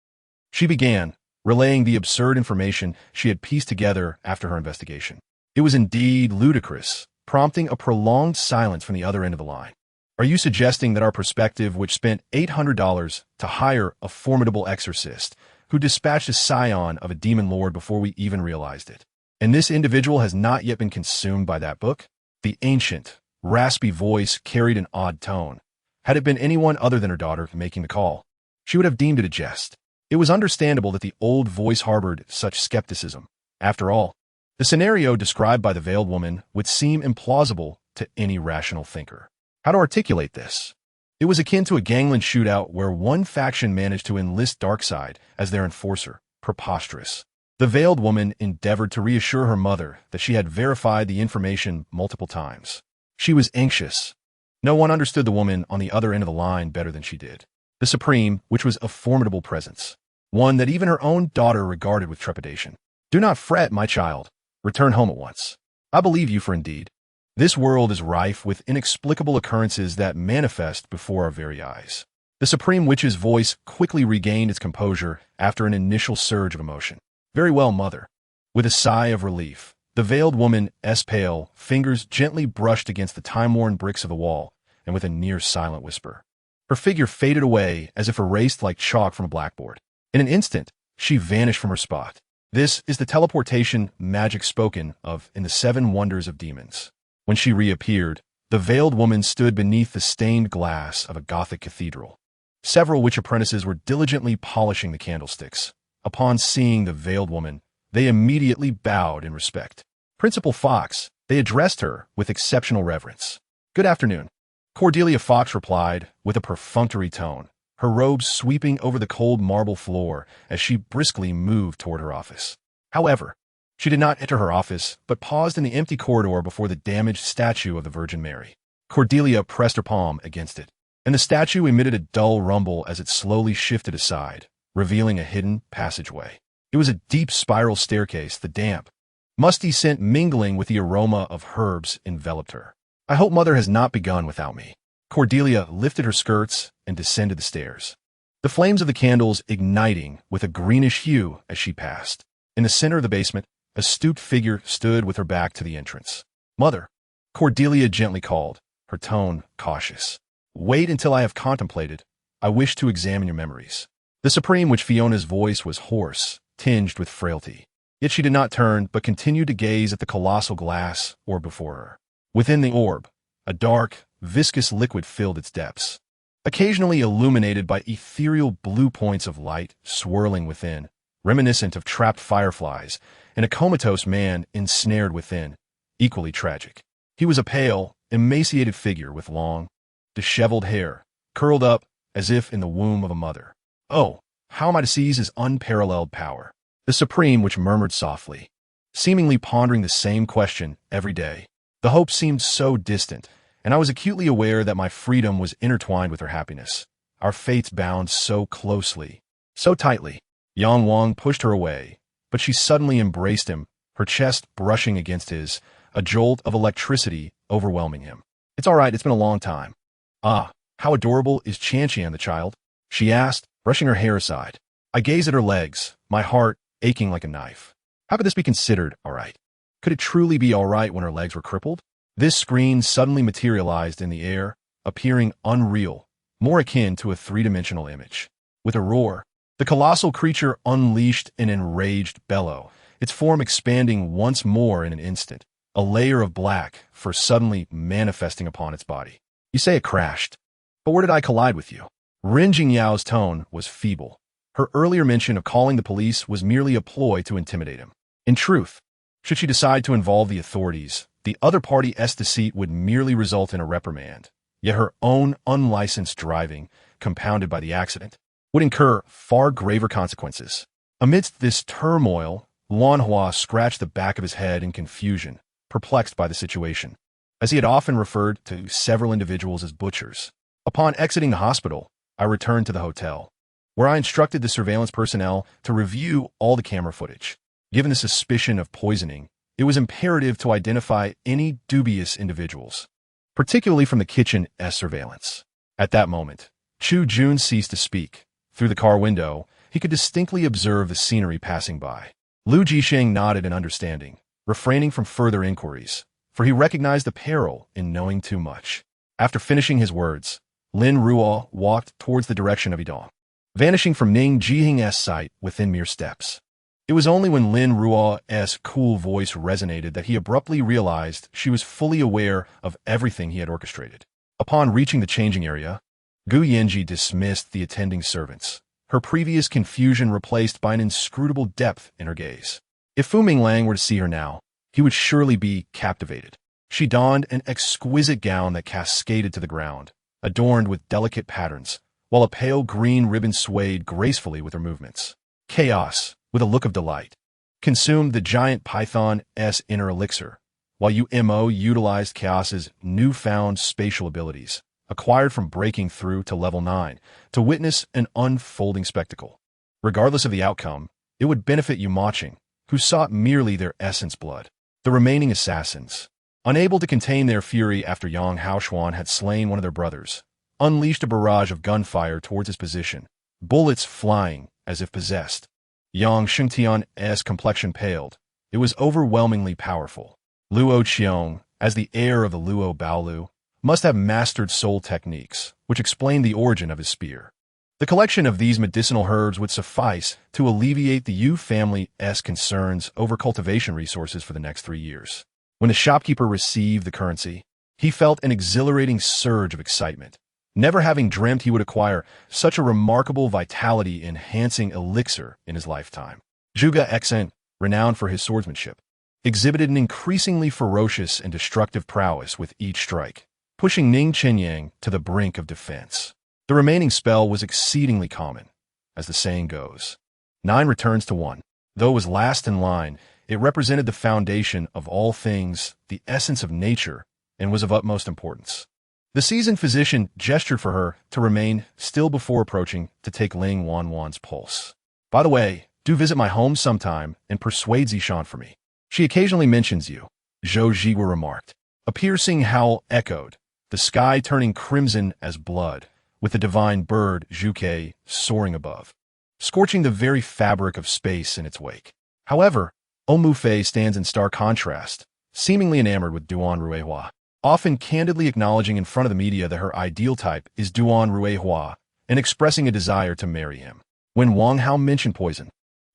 she began, relaying the absurd information she had pieced together after her investigation. It was indeed ludicrous, prompting a prolonged silence from the other end of the line. "Are you suggesting that our perspective, which spent $800 to hire a formidable exorcist, who dispatched a scion of a demon lord before we even realized it, and this individual has not yet been consumed by that book?" The ancient, raspy voice carried an odd tone. Had it been anyone other than her daughter making the call, she would have deemed it a jest. It was understandable that the old voice harbored such skepticism. After all, the scenario described by the veiled woman would seem implausible to any rational thinker. How to articulate this? It was akin to a gangland shootout where one faction managed to enlist Darkseid as their enforcer. Preposterous. The veiled woman endeavored to reassure her mother that she had verified the information multiple times. She was anxious. No one understood the woman on the other end of the line better than she did. The Supreme, which was a formidable presence, one that even her own daughter regarded with trepidation. "Do not fret, my child. Return home at once. I believe you, for indeed, this world is rife with inexplicable occurrences that manifest before our very eyes." The Supreme Witch's voice quickly regained its composure after an initial surge of emotion. "Very well, mother." With a sigh of relief, the veiled woman's pale fingers gently brushed against the time-worn bricks of the wall, and with a near-silent whisper, her figure faded away as if erased like chalk from a blackboard. In an instant, she vanished from her spot. This is the teleportation magic spoken of in the 7 Wonders of Demons. When she reappeared, the veiled woman stood beneath the stained glass of a Gothic cathedral. Several witch apprentices were diligently polishing the candlesticks. Upon seeing the veiled woman, they immediately bowed in respect. "Principal Fox," they addressed her with exceptional reverence. "Good afternoon." Cordelia Fox replied with a perfunctory tone, her robes sweeping over the cold marble floor as she briskly moved toward her office. However, she did not enter her office, but paused in the empty corridor before the damaged statue of the Virgin Mary. Cordelia pressed her palm against it, and the statue emitted a dull rumble as it slowly shifted aside, revealing a hidden passageway. It was a deep spiral staircase, the damp, musty scent mingling with the aroma of herbs enveloped her. "I hope Mother has not begun without me." Cordelia lifted her skirts and descended the stairs, the flames of the candles igniting with a greenish hue as she passed. In the center of the basement, a stooped figure stood with her back to the entrance. "Mother," Cordelia gently called, her tone cautious. "Wait until I have contemplated. I wish to examine your memories." The Supreme Witch Fiona's voice was hoarse, tinged with frailty. Yet she did not turn, but continued to gaze at the colossal glass orb before her. Within the orb, a dark, viscous liquid filled its depths, occasionally illuminated by ethereal blue points of light swirling within, reminiscent of trapped fireflies, and a comatose man ensnared within, equally tragic. He was a pale, emaciated figure with long, disheveled hair, curled up as if in the womb of a mother. Oh, how am I to seize his unparalleled power? The Supreme which murmured softly, seemingly pondering the same question every day. The hope seemed so distant, and I was acutely aware that my freedom was intertwined with her happiness. Our fates bound so closely, so tightly. Yang Wang pushed her away, but she suddenly embraced him, her chest brushing against his, a jolt of electricity overwhelming him. It's all right, it's been a long time. Ah, how adorable is Qianqian the child? She asked, brushing her hair aside. I gazed at her legs, my heart aching like a knife. How could this be considered all right? Could it truly be all right when her legs were crippled? This screen suddenly materialized in the air, appearing unreal, more akin to a three-dimensional image. With a roar, the colossal creature unleashed an enraged bellow, its form expanding once more in an instant, a layer of black fur suddenly manifesting upon its body. You say it crashed, but where did I collide with you? Rin Jingyao's tone was feeble. Her earlier mention of calling the police was merely a ploy to intimidate him. In truth, should she decide to involve the authorities, the other party's deceit would merely result in a reprimand. Yet her own unlicensed driving, compounded by the accident, would incur far graver consequences. Amidst this turmoil, Luan Hua scratched the back of his head in confusion, perplexed by the situation, as he had often referred to several individuals as butchers. Upon exiting the hospital, I returned to the hotel, where I instructed the surveillance personnel to review all the camera footage. Given the suspicion of poisoning, it was imperative to identify any dubious individuals, particularly from the kitchen's surveillance. At that moment, Chu Jun ceased to speak. Through the car window, he could distinctly observe the scenery passing by. Lu Jisheng nodded in understanding, refraining from further inquiries, for he recognized the peril in knowing too much. After finishing his words, Lin Ruo walked towards the direction of Idong, vanishing from Ning Jiheng's sight within mere steps. It was only when Lin Ruo's cool voice resonated that he abruptly realized she was fully aware of everything he had orchestrated. Upon reaching the changing area, Gu Yanji dismissed the attending servants, her previous confusion replaced by an inscrutable depth in her gaze. If Fu Minglang were to see her now, he would surely be captivated. She donned an exquisite gown that cascaded to the ground, adorned with delicate patterns, while a pale green ribbon swayed gracefully with her movements. Chaos, with a look of delight, consumed the giant python's inner elixir, while UMO utilized Chaos's newfound spatial abilities, acquired from breaking through to level 9, to witness an unfolding spectacle. Regardless of the outcome, it would benefit Yumaching, who sought merely their essence blood. The remaining assassins, unable to contain their fury after Yang Haoshuan had slain one of their brothers, unleashed a barrage of gunfire towards his position, bullets flying as if possessed. Yang Shengtian's complexion paled. It was overwhelmingly powerful. Luo Qiong, as the heir of the Luo Baolu, must have mastered soul techniques, which explained the origin of his spear. The collection of these medicinal herbs would suffice to alleviate the Yu family's concerns over cultivation resources for the next 3 years. When the shopkeeper received the currency, he felt an exhilarating surge of excitement, never having dreamt he would acquire such a remarkable vitality-enhancing elixir in his lifetime. Zhuge Exen, renowned for his swordsmanship, exhibited an increasingly ferocious and destructive prowess with each strike, pushing Ning Qianyang to the brink of defense. The remaining spell was exceedingly common, as the saying goes. 9 returns to 1. Though it was last in line, it represented the foundation of all things, the essence of nature, and was of utmost importance. The seasoned physician gestured for her to remain still before approaching to take Ling Wanwan's pulse. By the way, do visit my home sometime and persuade Zishan for me. She occasionally mentions you, Zhou Zhigua remarked. A piercing howl echoed, the sky turning crimson as blood, with the divine bird Zhuke soaring above, scorching the very fabric of space in its wake. However, Omu Fei stands in stark contrast, seemingly enamored with Duan Ruehua, often candidly acknowledging in front of the media that her ideal type is Duan Ruehua and expressing a desire to marry him. When Wang Hao mentioned poison,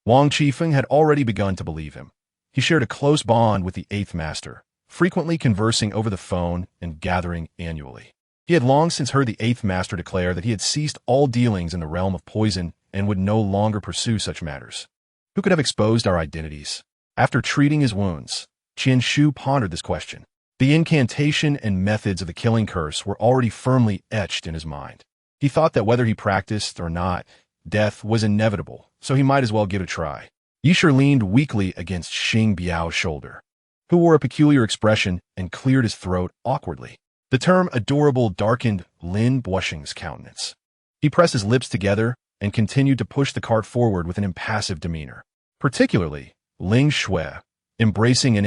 Wang Qifeng had already begun to believe him. He shared a close bond with the 8th Master, frequently conversing over the phone and gathering annually. He had long since heard the 8th Master declare that he had ceased all dealings in the realm of poison and would no longer pursue such matters. Who could have exposed our identities? After treating his wounds, Qian Shu pondered this question. The incantation and methods of the killing curse were already firmly etched in his mind. He thought that whether he practiced or not, death was inevitable, so he might as well give it a try. Yisher leaned weakly against Xing Biao's shoulder, who wore a peculiar expression and cleared his throat awkwardly. The term adorable darkened Lin Buoxing's countenance. He pressed his lips together and continued to push the cart forward with an impassive demeanor. Particularly, Ling Shui, embracing an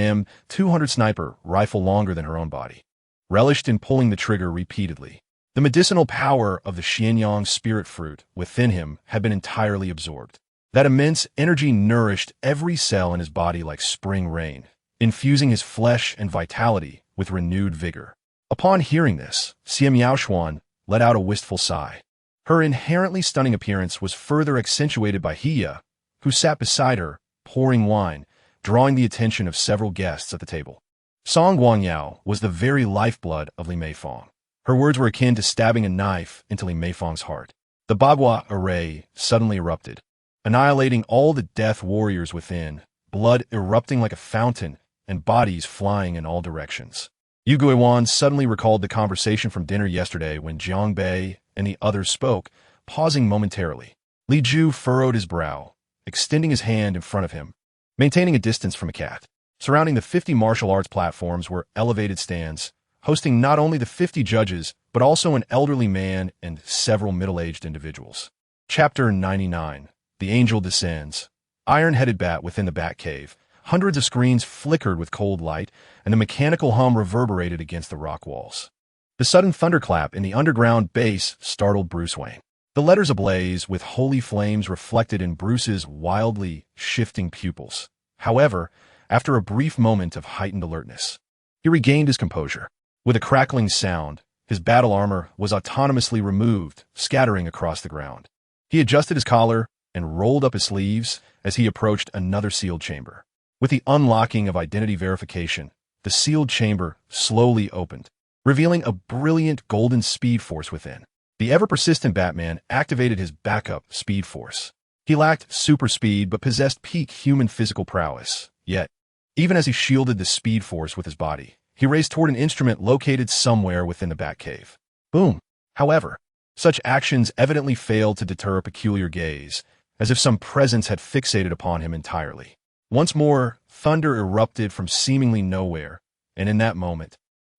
M200 sniper rifle longer than her own body, relished in pulling the trigger repeatedly. The medicinal power of the Xianyang spirit fruit within him had been entirely absorbed. That immense energy nourished every cell in his body like spring rain, infusing his flesh and vitality with renewed vigor. Upon hearing this, Xie Miaoshuan let out a wistful sigh. Her inherently stunning appearance was further accentuated by Hiya, who sat beside her, pouring wine, drawing the attention of several guests at the table. Song Guangyao was the very lifeblood of Li Meifeng. Her words were akin to stabbing a knife into Li Meifeng's heart. The Bagua array suddenly erupted, annihilating all the death warriors within, blood erupting like a fountain and bodies flying in all directions. Yu Guiwan suddenly recalled the conversation from dinner yesterday when Jiang Bei and the others spoke, pausing momentarily. Li Ju furrowed his brow, extending his hand in front of him, maintaining a distance from a cat. Surrounding the 50 martial arts platforms were elevated stands, hosting not only the 50 judges, but also an elderly man and several middle-aged individuals. Chapter 99. The Angel Descends. Iron-headed bat within the bat cave. Hundreds of screens flickered with cold light, and the mechanical hum reverberated against the rock walls. The sudden thunderclap in the underground base startled Bruce Wayne. The letters ablaze with holy flames reflected in Bruce's wildly shifting pupils. However, after a brief moment of heightened alertness, he regained his composure. With a crackling sound, his battle armor was autonomously removed, scattering across the ground. He adjusted his collar and rolled up his sleeves as he approached another sealed chamber. With the unlocking of identity verification, the sealed chamber slowly opened, revealing a brilliant golden speed force within. The ever-persistent Batman activated his backup speed force. He lacked super speed but possessed peak human physical prowess. Yet, even as he shielded the speed force with his body, he raced toward an instrument located somewhere within the Batcave. Boom! However, such actions evidently failed to deter a peculiar gaze, as if some presence had fixated upon him entirely. Once more, thunder erupted from seemingly nowhere, and in that moment,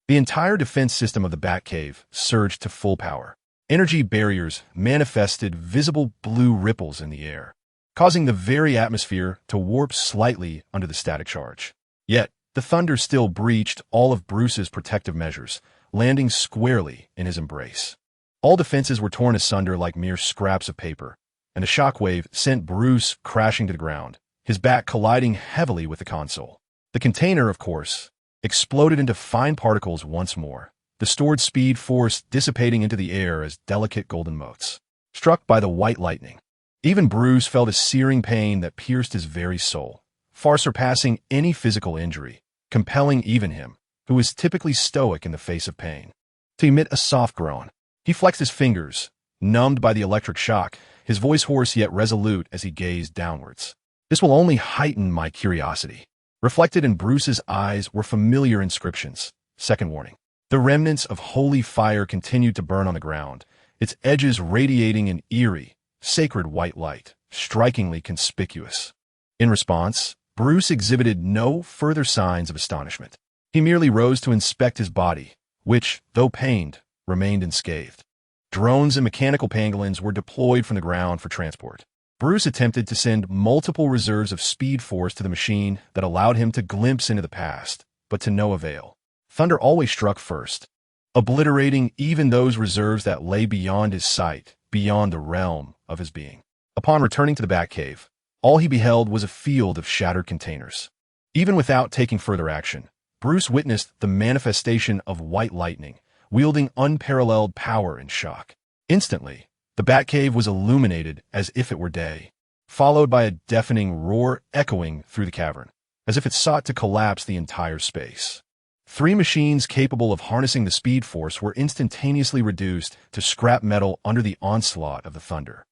the entire defense system of the Batcave surged to full power. Energy barriers manifested visible blue ripples in the air, causing the very atmosphere to warp slightly under the static charge. Yet, the thunder still breached all of Bruce's protective measures, landing squarely in his embrace. All defenses were torn asunder like mere scraps of paper, and a shockwave sent Bruce crashing to the ground, his back colliding heavily with the console. The container, of course, exploded into fine particles once more, the stored speed force dissipating into the air as delicate golden motes, struck by the white lightning. Even Bruce felt a searing pain that pierced his very soul, far surpassing any physical injury, compelling even him, who was typically stoic in the face of pain, to emit a soft groan. He flexed his fingers, numbed by the electric shock, his voice hoarse yet resolute as he gazed downwards. This will only heighten my curiosity. Reflected in Bruce's eyes were familiar inscriptions. Second warning. The remnants of holy fire continued to burn on the ground, its edges radiating an eerie, sacred white light, strikingly conspicuous. In response, Bruce exhibited no further signs of astonishment. He merely rose to inspect his body, which, though pained, remained unscathed. Drones and mechanical pangolins were deployed from the ground for transport. Bruce attempted to send multiple reserves of speed force to the machine that allowed him to glimpse into the past, but to no avail. Thunder always struck first, obliterating even those reserves that lay beyond his sight, beyond the realm of his being. Upon returning to the Batcave, all he beheld was a field of shattered containers. Even without taking further action, Bruce witnessed the manifestation of white lightning, wielding unparalleled power and shock. Instantly, the Batcave was illuminated as if it were day, followed by a deafening roar echoing through the cavern, as if it sought to collapse the entire space. 3 machines capable of harnessing the speed force were instantaneously reduced to scrap metal under the onslaught of the thunder,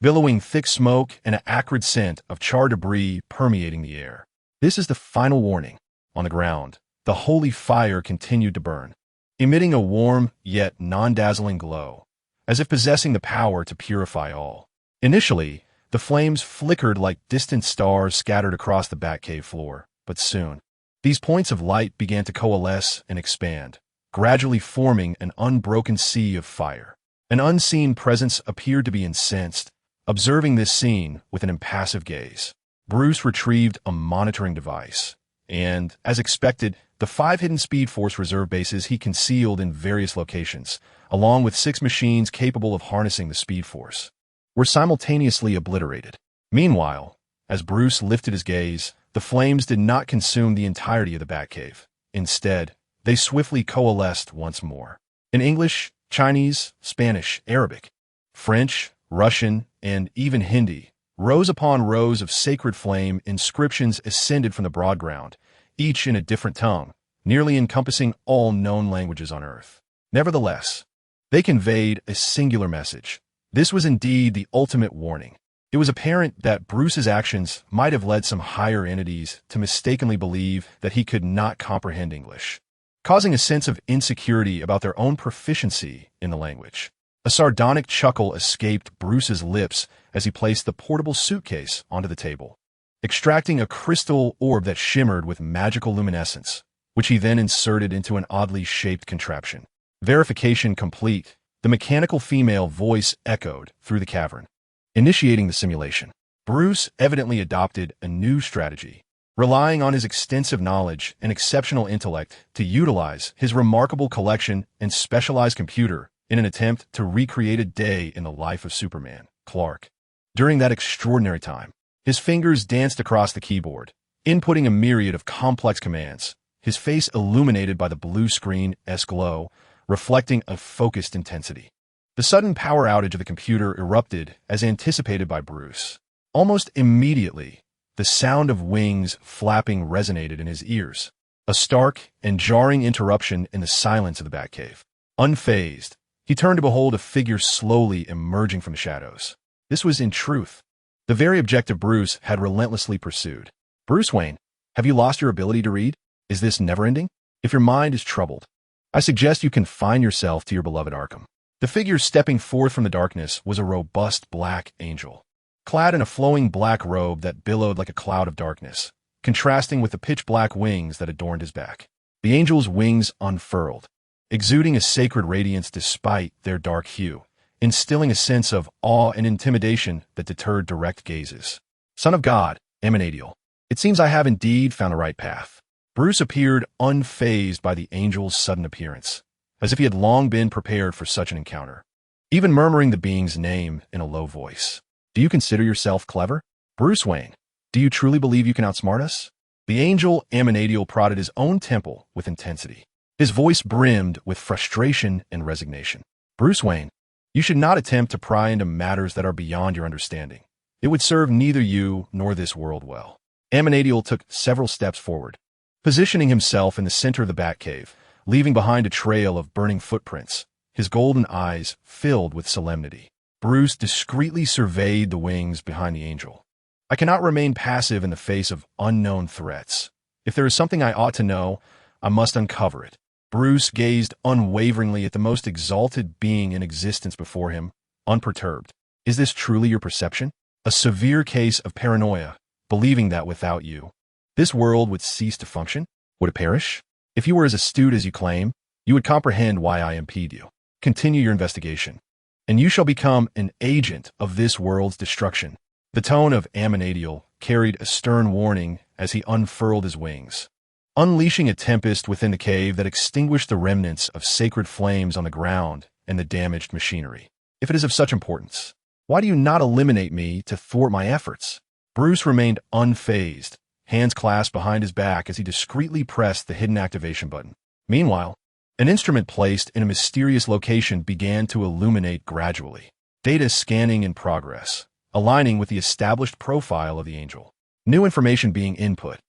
billowing thick smoke and an acrid scent of charred debris permeating the air. This is the final warning. On the ground, the holy fire continued to burn, emitting a warm yet non-dazzling glow, as if possessing the power to purify all. Initially, the flames flickered like distant stars scattered across the Batcave floor, but soon, these points of light began to coalesce and expand, gradually forming an unbroken sea of fire. An unseen presence appeared to be incensed, observing this scene with an impassive gaze. Bruce retrieved a monitoring device, and, as expected, the 5 hidden Speed Force reserve bases he concealed in various locations, along with 6 machines capable of harnessing the Speed Force, were simultaneously obliterated. Meanwhile, as Bruce lifted his gaze, the flames did not consume the entirety of the Batcave. Instead, they swiftly coalesced once more. In English, Chinese, Spanish, Arabic, French, Russian, and even Hindi, rows upon rows of sacred flame inscriptions ascended from the broad ground, each in a different tongue, nearly encompassing all known languages on Earth. Nevertheless, they conveyed a singular message. This was indeed the ultimate warning. It was apparent that Bruce's actions might have led some higher entities to mistakenly believe that he could not comprehend English, causing a sense of insecurity about their own proficiency in the language. A sardonic chuckle escaped Bruce's lips as he placed the portable suitcase onto the table, extracting a crystal orb that shimmered with magical luminescence, which he then inserted into an oddly shaped contraption. Verification complete, the mechanical female voice echoed through the cavern, initiating the simulation. Bruce evidently adopted a new strategy, relying on his extensive knowledge and exceptional intellect to utilize his remarkable collection and specialized computer in an attempt to recreate a day in the life of Superman, Clark. During that extraordinary time, his fingers danced across the keyboard, inputting a myriad of complex commands, his face illuminated by the blue screen's glow, reflecting a focused intensity. The sudden power outage of the computer erupted as anticipated by Bruce. Almost immediately, the sound of wings flapping resonated in his ears, a stark and jarring interruption in the silence of the Batcave. Unfazed, he turned to behold a figure slowly emerging from the shadows. This was, in truth, the very objective Bruce had relentlessly pursued. Bruce Wayne, have you lost your ability to read? Is this never-ending? If your mind is troubled, I suggest you confine yourself to your beloved Arkham. The figure stepping forth from the darkness was a robust black angel, clad in a flowing black robe that billowed like a cloud of darkness, contrasting with the pitch-black wings that adorned his back. The angel's wings unfurled, exuding a sacred radiance despite their dark hue, instilling a sense of awe and intimidation that deterred direct gazes. Son of God, Emanadiel, it seems I have indeed found the right path. Bruce appeared unfazed by the angel's sudden appearance, as if he had long been prepared for such an encounter, even murmuring the being's name in a low voice. Do you consider yourself clever? Bruce Wayne, do you truly believe you can outsmart us? The angel Emanadiel prodded his own temple with intensity. His voice brimmed with frustration and resignation. Bruce Wayne, you should not attempt to pry into matters that are beyond your understanding. It would serve neither you nor this world well. Emanadiel took several steps forward, positioning himself in the center of the Batcave, leaving behind a trail of burning footprints, his golden eyes filled with solemnity. Bruce discreetly surveyed the wings behind the angel. I cannot remain passive in the face of unknown threats. If there is something I ought to know, I must uncover it. Bruce gazed unwaveringly at the most exalted being in existence before him, unperturbed. Is this truly your perception? A severe case of paranoia, believing that without you, this world would cease to function? Would it perish? If you were as astute as you claim, you would comprehend why I impede you. Continue your investigation, and you shall become an agent of this world's destruction. The tone of Emanadiel carried a stern warning as he unfurled his wings, unleashing a tempest within the cave that extinguished the remnants of sacred flames on the ground and the damaged machinery. If it is of such importance, why do you not eliminate me to thwart my efforts? Bruce remained unfazed, hands clasped behind his back as he discreetly pressed the hidden activation button. Meanwhile, an instrument placed in a mysterious location began to illuminate gradually. Data scanning in progress, aligning with the established profile of the angel. New information being input.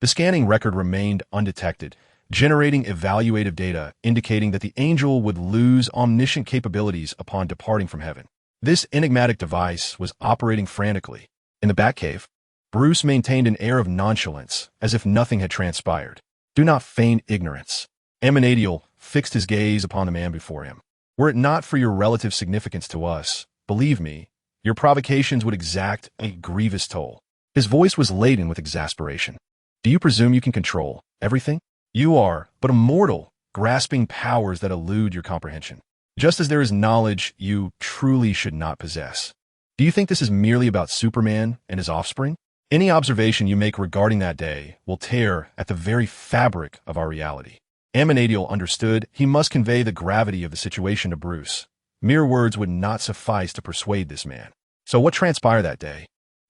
The scanning record remained undetected, generating evaluative data indicating that the angel would lose omniscient capabilities upon departing from heaven. This enigmatic device was operating frantically. In the Batcave, Bruce maintained an air of nonchalance, as if nothing had transpired. Do not feign ignorance. Amenadiel fixed his gaze upon the man before him. Were it not for your relative significance to us, believe me, your provocations would exact a grievous toll. His voice was laden with exasperation. Do you presume you can control everything? You are but a mortal, grasping powers that elude your comprehension. Just as there is knowledge you truly should not possess. Do you think this is merely about Superman and his offspring? Any observation you make regarding that day will tear at the very fabric of our reality. Amenadiel understood he must convey the gravity of the situation to Bruce. Mere words would not suffice to persuade this man. So what transpired that day?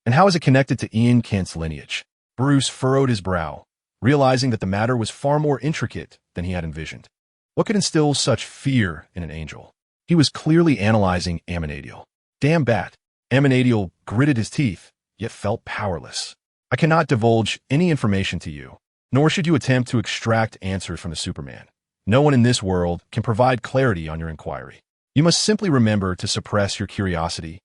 And how is it connected to Ian Kent's lineage? Bruce furrowed his brow, realizing that the matter was far more intricate than he had envisioned. What could instill such fear in an angel? He was clearly analyzing Amenadiel. Damn bat. Amenadiel gritted his teeth, yet felt powerless. I cannot divulge any information to you, nor should you attempt to extract answers from the Superman. No one in this world can provide clarity on your inquiry. You must simply remember to suppress your curiosity,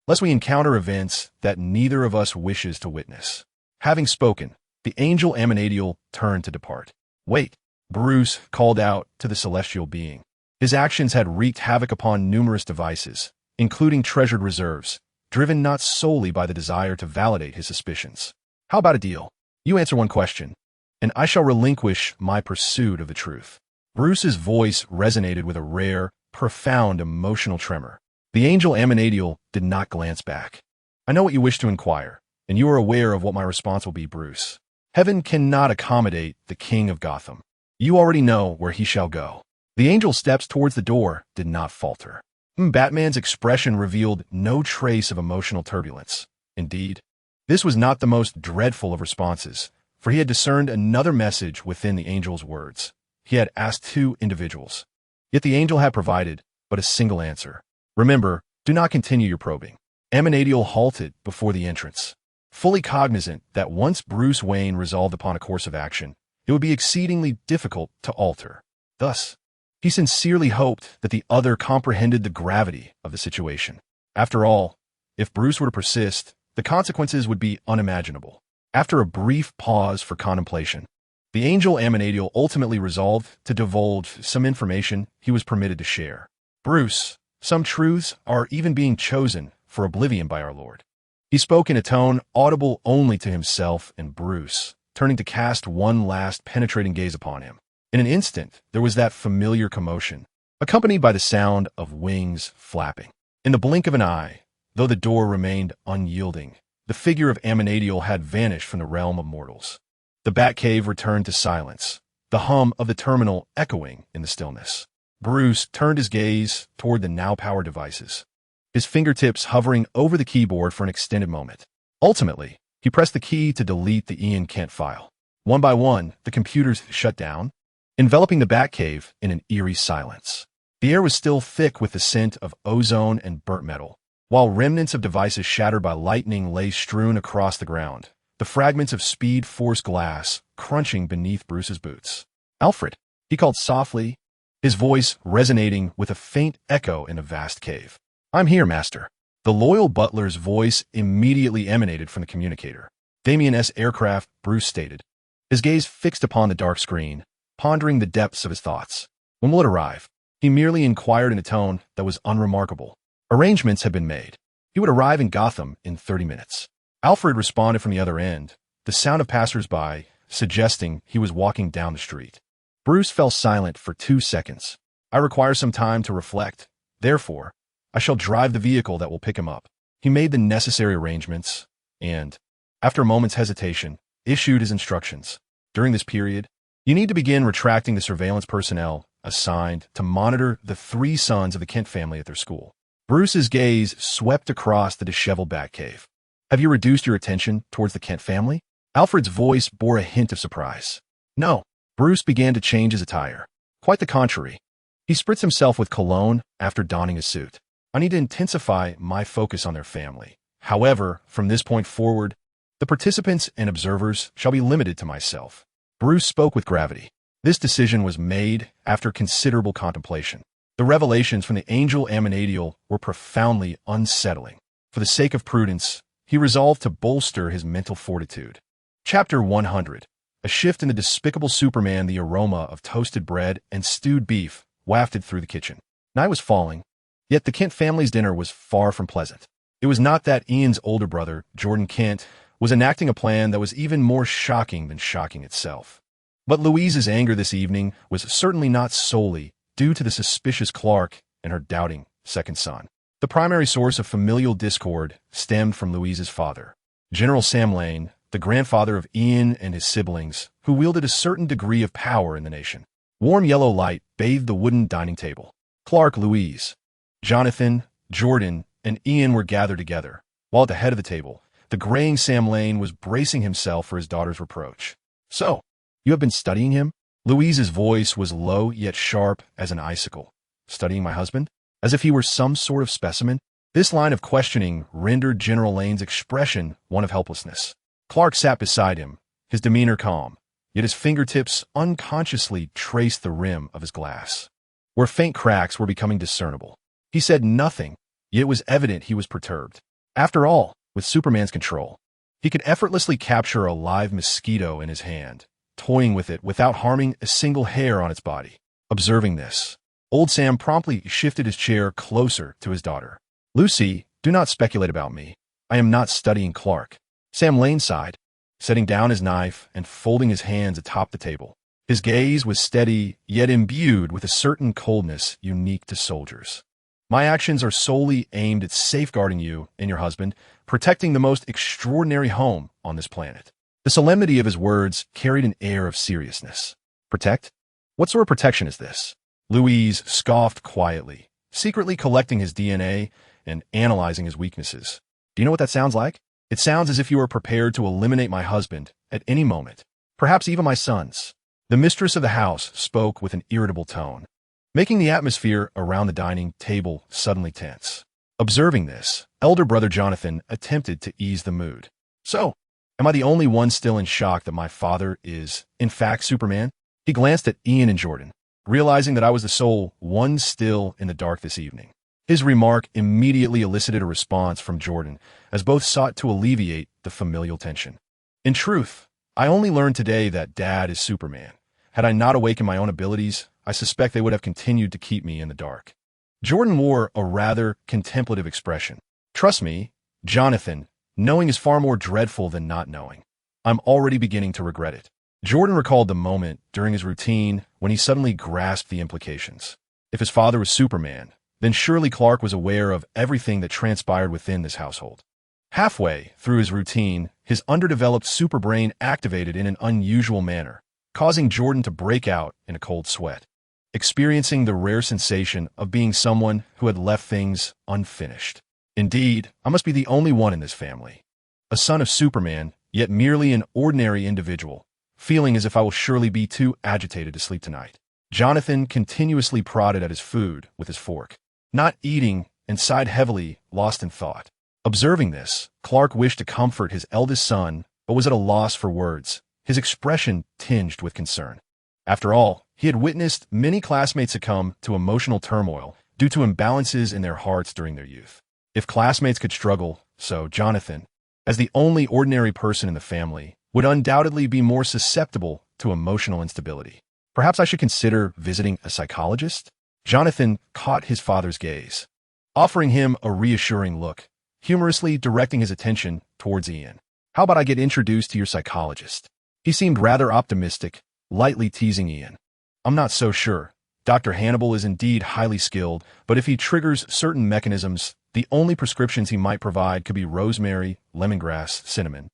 lest we encounter events that neither of us wishes to witness. Having spoken, the angel Amenadiel turned to depart. Wait, Bruce called out to the celestial being. His actions had wreaked havoc upon numerous devices, including treasured reserves, driven not solely by the desire to validate his suspicions. How about a deal? You answer one question, and I shall relinquish my pursuit of the truth. Bruce's voice resonated with a rare, profound emotional tremor. The angel Amenadiel did not glance back. I know what you wish to inquire, and you are aware of what my response will be, Bruce. Heaven cannot accommodate the king of Gotham. You already know where he shall go. The angel's steps towards the door did not falter. Batman's expression revealed no trace of emotional turbulence. Indeed, this was not the most dreadful of responses, for he had discerned another message within the angel's words. He had asked two individuals, yet the angel had provided but a single answer. Remember, do not continue your probing. Amenadiel halted before the entrance, fully cognizant that once Bruce Wayne resolved upon a course of action, it would be exceedingly difficult to alter. Thus, he sincerely hoped that the other comprehended the gravity of the situation. After all, if Bruce were to persist, the consequences would be unimaginable. After a brief pause for contemplation, the angel Amenadiel ultimately resolved to divulge some information he was permitted to share. Bruce, some truths are even being chosen for oblivion by our Lord. He spoke in a tone audible only to himself and Bruce, turning to cast one last penetrating gaze upon him. In an instant, there was that familiar commotion, accompanied by the sound of wings flapping. In the blink of an eye, though the door remained unyielding, the figure of Amenadiel had vanished from the realm of mortals. The Batcave returned to silence, the hum of the terminal echoing in the stillness. Bruce turned his gaze toward the now-powered devices, his fingertips hovering over the keyboard for an extended moment. Ultimately, he pressed the key to delete the Ian Kent file. One by one, the computers shut down, enveloping the Batcave in an eerie silence. The air was still thick with the scent of ozone and burnt metal, while remnants of devices shattered by lightning lay strewn across the ground, the fragments of Speed Force glass crunching beneath Bruce's boots. Alfred, he called softly, his voice resonating with a faint echo in a vast cave. I'm here, master. The loyal butler's voice immediately emanated from the communicator. Damien S. Aircraft, Bruce stated, his gaze fixed upon the dark screen, pondering the depths of his thoughts. When will it arrive? He merely inquired in a tone that was unremarkable. Arrangements had been made. He would arrive in Gotham in 30 minutes. Alfred responded from the other end, the sound of passers-by suggesting he was walking down the street. Bruce fell silent for 2 seconds. I require some time to reflect. Therefore, I shall drive the vehicle that will pick him up. He made the necessary arrangements and, after a moment's hesitation, issued his instructions. During this period, you need to begin retracting the surveillance personnel assigned to monitor the 3 sons of the Kent family at their school. Bruce's gaze swept across the disheveled Batcave. Have you reduced your attention towards the Kent family? Alfred's voice bore a hint of surprise. No. Bruce began to change his attire. Quite the contrary. He spritzed himself with cologne after donning his suit. I need to intensify my focus on their family. However, from this point forward, the participants and observers shall be limited to myself. Bruce spoke with gravity. This decision was made after considerable contemplation. The revelations from the angel Amenadiel were profoundly unsettling. For the sake of prudence, he resolved to bolster his mental fortitude. Chapter 100. A shift in the despicable Superman, the aroma of toasted bread and stewed beef wafted through the kitchen. Night was falling, yet the Kent family's dinner was far from pleasant. It was not that Ian's older brother, Jordan Kent, was enacting a plan that was even more shocking than shocking itself. But Louise's anger this evening was certainly not solely due to the suspicious Clark and her doubting second son. The primary source of familial discord stemmed from Louise's father, General Sam Lane, the grandfather of Ian and his siblings, who wielded a certain degree of power in the nation. Warm yellow light bathed the wooden dining table. Clark, Louise, Jonathan, Jordan, and Ian were gathered together, while at the head of the table, the graying Sam Lane was bracing himself for his daughter's reproach. "So, you have been studying him?" Louise's voice was low yet sharp as an icicle. "Studying my husband? As if he were some sort of specimen?" This line of questioning rendered General Lane's expression one of helplessness. Clark sat beside him, his demeanor calm, yet his fingertips unconsciously traced the rim of his glass, where faint cracks were becoming discernible. He said nothing, yet it was evident he was perturbed. After all, with Superman's control, he could effortlessly capture a live mosquito in his hand, toying with it without harming a single hair on its body. Observing this, old Sam promptly shifted his chair closer to his daughter. "Lucy, do not speculate about me. I am not studying Clark." Sam Lane sighed, setting down his knife and folding his hands atop the table. His gaze was steady, yet imbued with a certain coldness unique to soldiers. "My actions are solely aimed at safeguarding you and your husband, protecting the most extraordinary home on this planet." The solemnity of his words carried an air of seriousness. "Protect? What sort of protection is this?" Louise scoffed quietly, secretly collecting his DNA and analyzing his weaknesses. "Do you know what that sounds like? It sounds as if you are prepared to eliminate my husband at any moment, perhaps even my sons." The mistress of the house spoke with an irritable tone, making the atmosphere around the dining table suddenly tense. Observing this, elder brother Jonathan attempted to ease the mood. "So, am I the only one still in shock that my father is, in fact, Superman?" He glanced at Ian and Jordan, realizing that I was the sole one still in the dark this evening. His remark immediately elicited a response from Jordan, as both sought to alleviate the familial tension. "In truth, I only learned today that Dad is Superman. Had I not awakened my own abilities, I suspect they would have continued to keep me in the dark." Jordan wore a rather contemplative expression. "Trust me, Jonathan, knowing is far more dreadful than not knowing. I'm already beginning to regret it." Jordan recalled the moment during his routine when he suddenly grasped the implications. If his father was Superman, then surely Clark was aware of everything that transpired within this household. Halfway through his routine, his underdeveloped superbrain activated in an unusual manner, causing Jordan to break out in a cold sweat, experiencing the rare sensation of being someone who had left things unfinished. Indeed, I must be the only one in this family, a son of Superman, yet merely an ordinary individual, feeling as if I will surely be too agitated to sleep tonight. Jonathan continuously prodded at his food with his fork, not eating, and sighed heavily, lost in thought. Observing this, Clark wished to comfort his eldest son, but was at a loss for words, his expression tinged with concern. After all, he had witnessed many classmates succumb to emotional turmoil due to imbalances in their hearts during their youth. If classmates could struggle, so Jonathan, as the only ordinary person in the family, would undoubtedly be more susceptible to emotional instability. Perhaps I should consider visiting a psychologist? Jonathan caught his father's gaze, offering him a reassuring look, humorously directing his attention towards Ian. "How about I get introduced to your psychologist?" He seemed rather optimistic, lightly teasing Ian. "I'm not so sure. Dr. Hannibal is indeed highly skilled, but if he triggers certain mechanisms, the only prescriptions he might provide could be rosemary, lemongrass, cinnamon,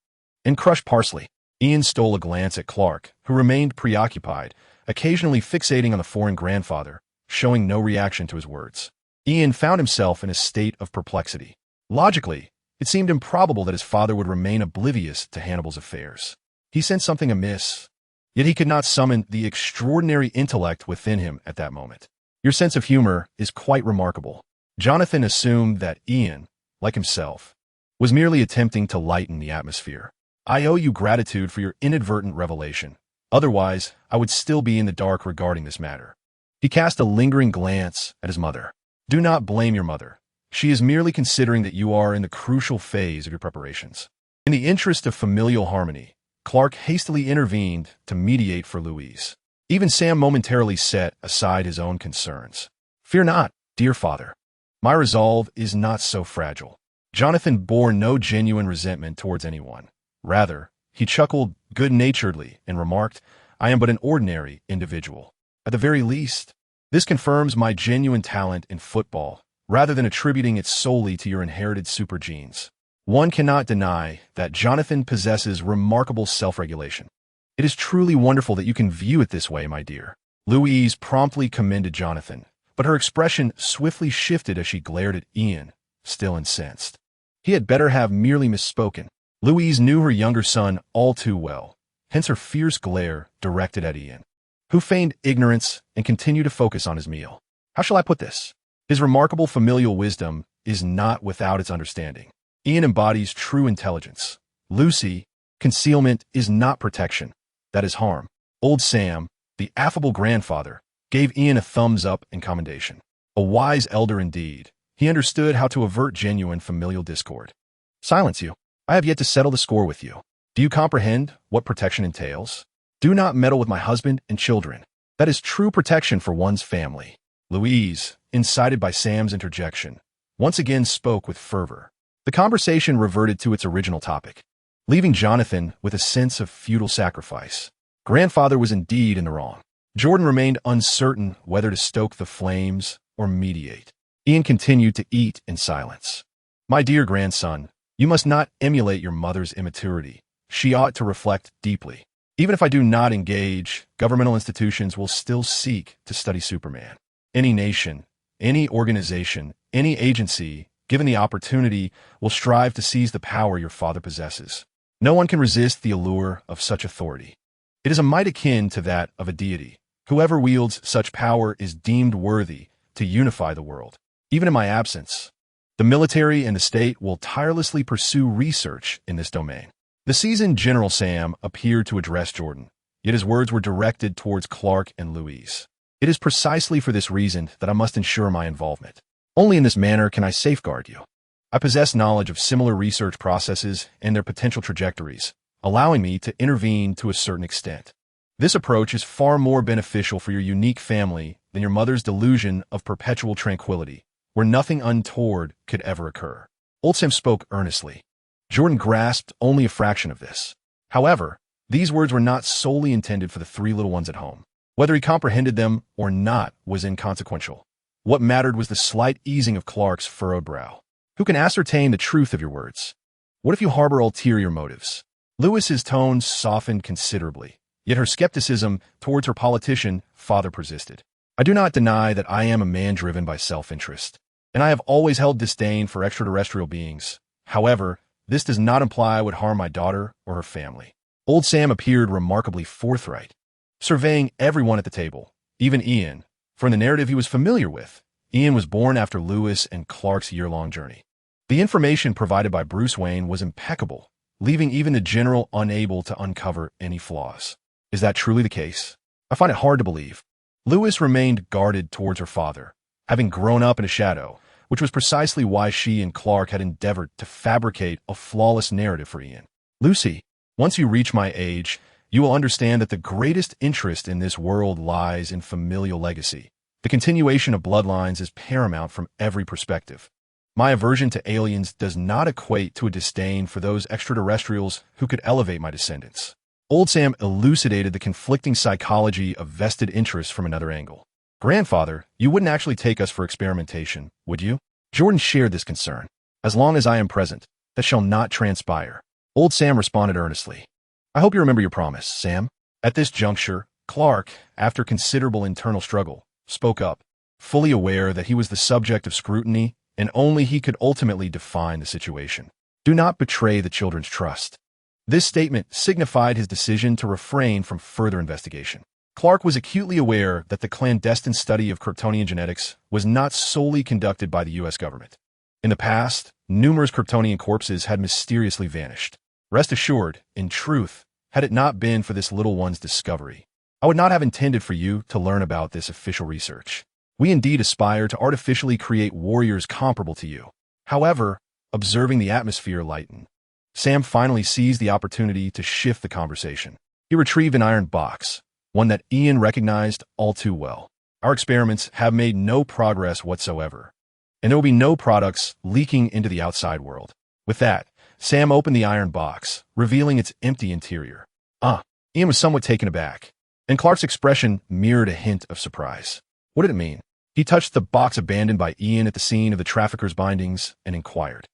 and crushed parsley." Ian stole a glance at Clark, who remained preoccupied, occasionally fixating on the foreign grandfather, showing no reaction to his words. Ian found himself in a state of perplexity. Logically, it seemed improbable that his father would remain oblivious to Hannibal's affairs. He sensed something amiss, yet he could not summon the extraordinary intellect within him at that moment. "Your sense of humor is quite remarkable." Jonathan assumed that Ian, like himself, was merely attempting to lighten the atmosphere. "I owe you gratitude for your inadvertent revelation. Otherwise, I would still be in the dark regarding this matter." He cast a lingering glance at his mother. "Do not blame your mother. She is merely considering that you are in the crucial phase of your preparations. In the interest of familial harmony, Clark hastily intervened to mediate for Louise. Even Sam momentarily set aside his own concerns. "Fear not, dear father. My resolve is not so fragile." Jonathan bore no genuine resentment towards anyone. Rather, he chuckled good-naturedly and remarked, "I am but an ordinary individual. At the very least, this confirms my genuine talent in football, rather than attributing it solely to your inherited super genes." One cannot deny that Jonathan possesses remarkable self-regulation. "It is truly wonderful that you can view it this way, my dear." Louise promptly commended Jonathan, but her expression swiftly shifted as she glared at Ian, still incensed. He had better have merely misspoken. Louise knew her younger son all too well, hence her fierce glare directed at Ian, who feigned ignorance and continued to focus on his meal. How shall I put this? His remarkable familial wisdom is not without its understanding. Ian embodies true intelligence. Lucy, concealment is not protection. That is harm. Old Sam, the affable grandfather, gave Ian a thumbs up in commendation. A wise elder indeed. He understood how to avert genuine familial discord. "Silence you. I have yet to settle the score with you. Do you comprehend what protection entails? Do not meddle with my husband and children. That is true protection for one's family." Louise, incited by Sam's interjection, once again spoke with fervor. The conversation reverted to its original topic, leaving Jonathan with a sense of futile sacrifice. Grandfather was indeed in the wrong. Jordan remained uncertain whether to stoke the flames or mediate. Ian continued to eat in silence. "My dear grandson, you must not emulate your mother's immaturity. She ought to reflect deeply. Even if I do not engage, governmental institutions will still seek to study Superman. Any nation, any organization, any agency, given the opportunity, will strive to seize the power your father possesses. No one can resist the allure of such authority. It is a might akin to that of a deity. Whoever wields such power is deemed worthy to unify the world. Even in my absence, the military and the state will tirelessly pursue research in this domain." The seasoned General Sam appeared to address Jordan, yet his words were directed towards Clark and Louise. "It is precisely for this reason that I must ensure my involvement. Only in this manner can I safeguard you. I possess knowledge of similar research processes and their potential trajectories, allowing me to intervene to a certain extent. This approach is far more beneficial for your unique family than your mother's delusion of perpetual tranquility, where nothing untoward could ever occur." Old Sam spoke earnestly. Jordan grasped only a fraction of this. However, these words were not solely intended for the three little ones at home. Whether he comprehended them or not was inconsequential. What mattered was the slight easing of Clark's furrowed brow. "Who can ascertain the truth of your words? What if you harbor ulterior motives?" Louis's tone softened considerably, yet her skepticism towards her politician father persisted. "I do not deny that I am a man driven by self-interest, and I have always held disdain for extraterrestrial beings. However, this does not imply I would harm my daughter or her family." Old Sam appeared remarkably forthright, surveying everyone at the table, even Ian. For in the narrative he was familiar with, Ian was born after Louis and Clark's year-long journey. The information provided by Bruce Wayne was impeccable, leaving even the general unable to uncover any flaws. Is that truly the case? I find it hard to believe. Louis remained guarded towards her father, having grown up in a shadow, which was precisely why she and Clark had endeavored to fabricate a flawless narrative for Ian. "Lucy, once you reach my age, you will understand that the greatest interest in this world lies in familial legacy. The continuation of bloodlines is paramount from every perspective. My aversion to aliens does not equate to a disdain for those extraterrestrials who could elevate my descendants." Old Sam elucidated the conflicting psychology of vested interests from another angle. "Grandfather, you wouldn't actually take us for experimentation, would you?" Jordan shared this concern. "As long as I am present, that shall not transpire." Old Sam responded earnestly. "I hope you remember your promise, Sam." At this juncture, Clark, after considerable internal struggle, spoke up, fully aware that he was the subject of scrutiny and only he could ultimately define the situation. "Do not betray the children's trust." This statement signified his decision to refrain from further investigation. Clark was acutely aware that the clandestine study of Kryptonian genetics was not solely conducted by the U.S. government. In the past, numerous Kryptonian corpses had mysteriously vanished. Rest assured, in truth, had it not been for this little one's discovery, I would not have intended for you to learn about this official research. We indeed aspire to artificially create warriors comparable to you. However, observing the atmosphere lighten, Sam finally seized the opportunity to shift the conversation. He retrieved an iron box, one that Ian recognized all too well. Our experiments have made no progress whatsoever, and there will be no products leaking into the outside world. With that, Sam opened the iron box, revealing its empty interior. Ian was somewhat taken aback, and Clark's expression mirrored a hint of surprise. What did it mean? He touched the box abandoned by Ian at the scene of the trafficker's bindings and inquired.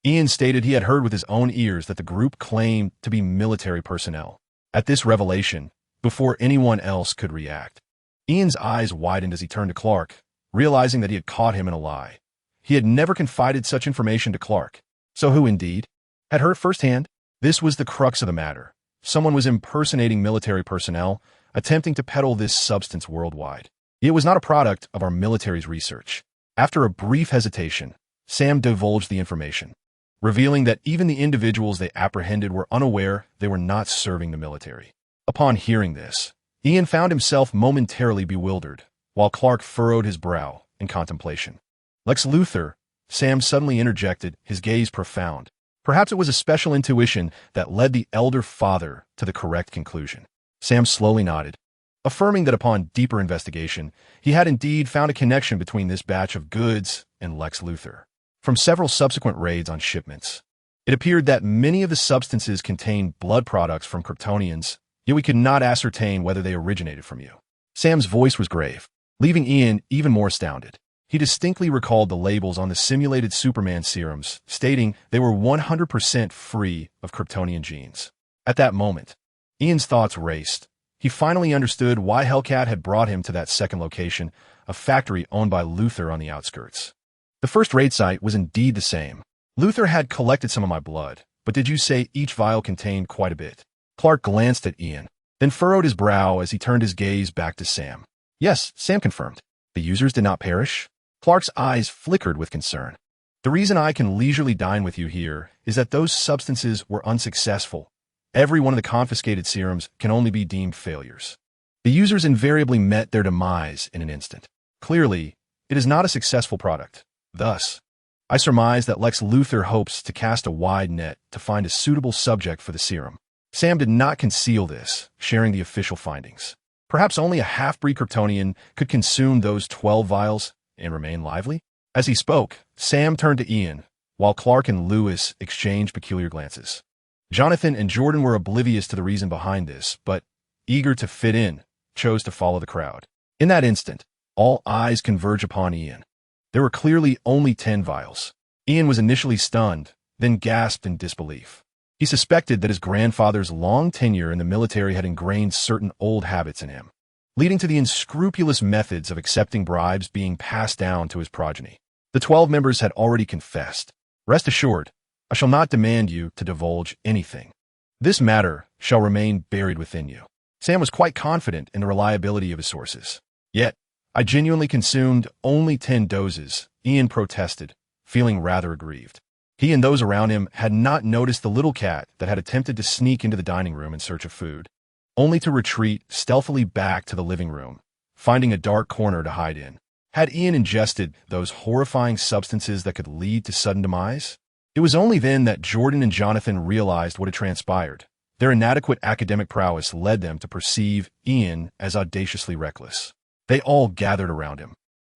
Ian stated he had heard with his own ears that the group claimed to be military personnel. At this revelation, before anyone else could react, Ian's eyes widened as he turned to Clark, realizing that he had caught him in a lie. He had never confided such information to Clark. So who, indeed, had heard firsthand? This was the crux of the matter. Someone was impersonating military personnel, attempting to peddle this substance worldwide. It was not a product of our military's research. After a brief hesitation, Sam divulged the information, revealing that even the individuals they apprehended were unaware they were not serving the military. Upon hearing this, Ian found himself momentarily bewildered, while Clark furrowed his brow in contemplation. Lex Luthor, Sam suddenly interjected, his gaze profound. Perhaps it was a special intuition that led the elder father to the correct conclusion. Sam slowly nodded, affirming that upon deeper investigation, he had indeed found a connection between this batch of goods and Lex Luthor. From several subsequent raids on shipments, it appeared that many of the substances contained blood products from Kryptonians, yet we could not ascertain whether they originated from you. Sam's voice was grave, leaving Ian even more astounded. He distinctly recalled the labels on the simulated Superman serums, stating they were 100% free of Kryptonian genes. At that moment, Ian's thoughts raced. He finally understood why Hellcat had brought him to that second location, a factory owned by Luthor on the outskirts. The first raid site was indeed the same. Luthor had collected some of my blood, but did you say each vial contained quite a bit? Clark glanced at Ian, then furrowed his brow as he turned his gaze back to Sam. Yes, Sam confirmed. The users did not perish? Clark's eyes flickered with concern. The reason I can leisurely dine with you here is that those substances were unsuccessful. Every one of the confiscated serums can only be deemed failures. The users invariably met their demise in an instant. Clearly, it is not a successful product. Thus, I surmise that Lex Luthor hopes to cast a wide net to find a suitable subject for the serum. Sam did not conceal this, sharing the official findings. Perhaps only a half-breed Kryptonian could consume those 12 vials and remain lively? As he spoke, Sam turned to Ian, while Clark and Lewis exchanged peculiar glances. Jonathan and Jordan were oblivious to the reason behind this, but, eager to fit in, chose to follow the crowd. In that instant, all eyes converged upon Ian. There were clearly only 10 vials. Ian was initially stunned, then gasped in disbelief. He suspected that his grandfather's long tenure in the military had ingrained certain old habits in him, leading to the unscrupulous methods of accepting bribes being passed down to his progeny. The 12 members had already confessed. Rest assured, I shall not demand you to divulge anything. This matter shall remain buried within you. Sam was quite confident in the reliability of his sources. Yet, I genuinely consumed only 10 doses, Ian protested, feeling rather aggrieved. He and those around him had not noticed the little cat that had attempted to sneak into the dining room in search of food, only to retreat stealthily back to the living room, finding a dark corner to hide in. Had Ian ingested those horrifying substances that could lead to sudden demise? It was only then that Jordan and Jonathan realized what had transpired. Their inadequate academic prowess led them to perceive Ian as audaciously reckless. They all gathered around him,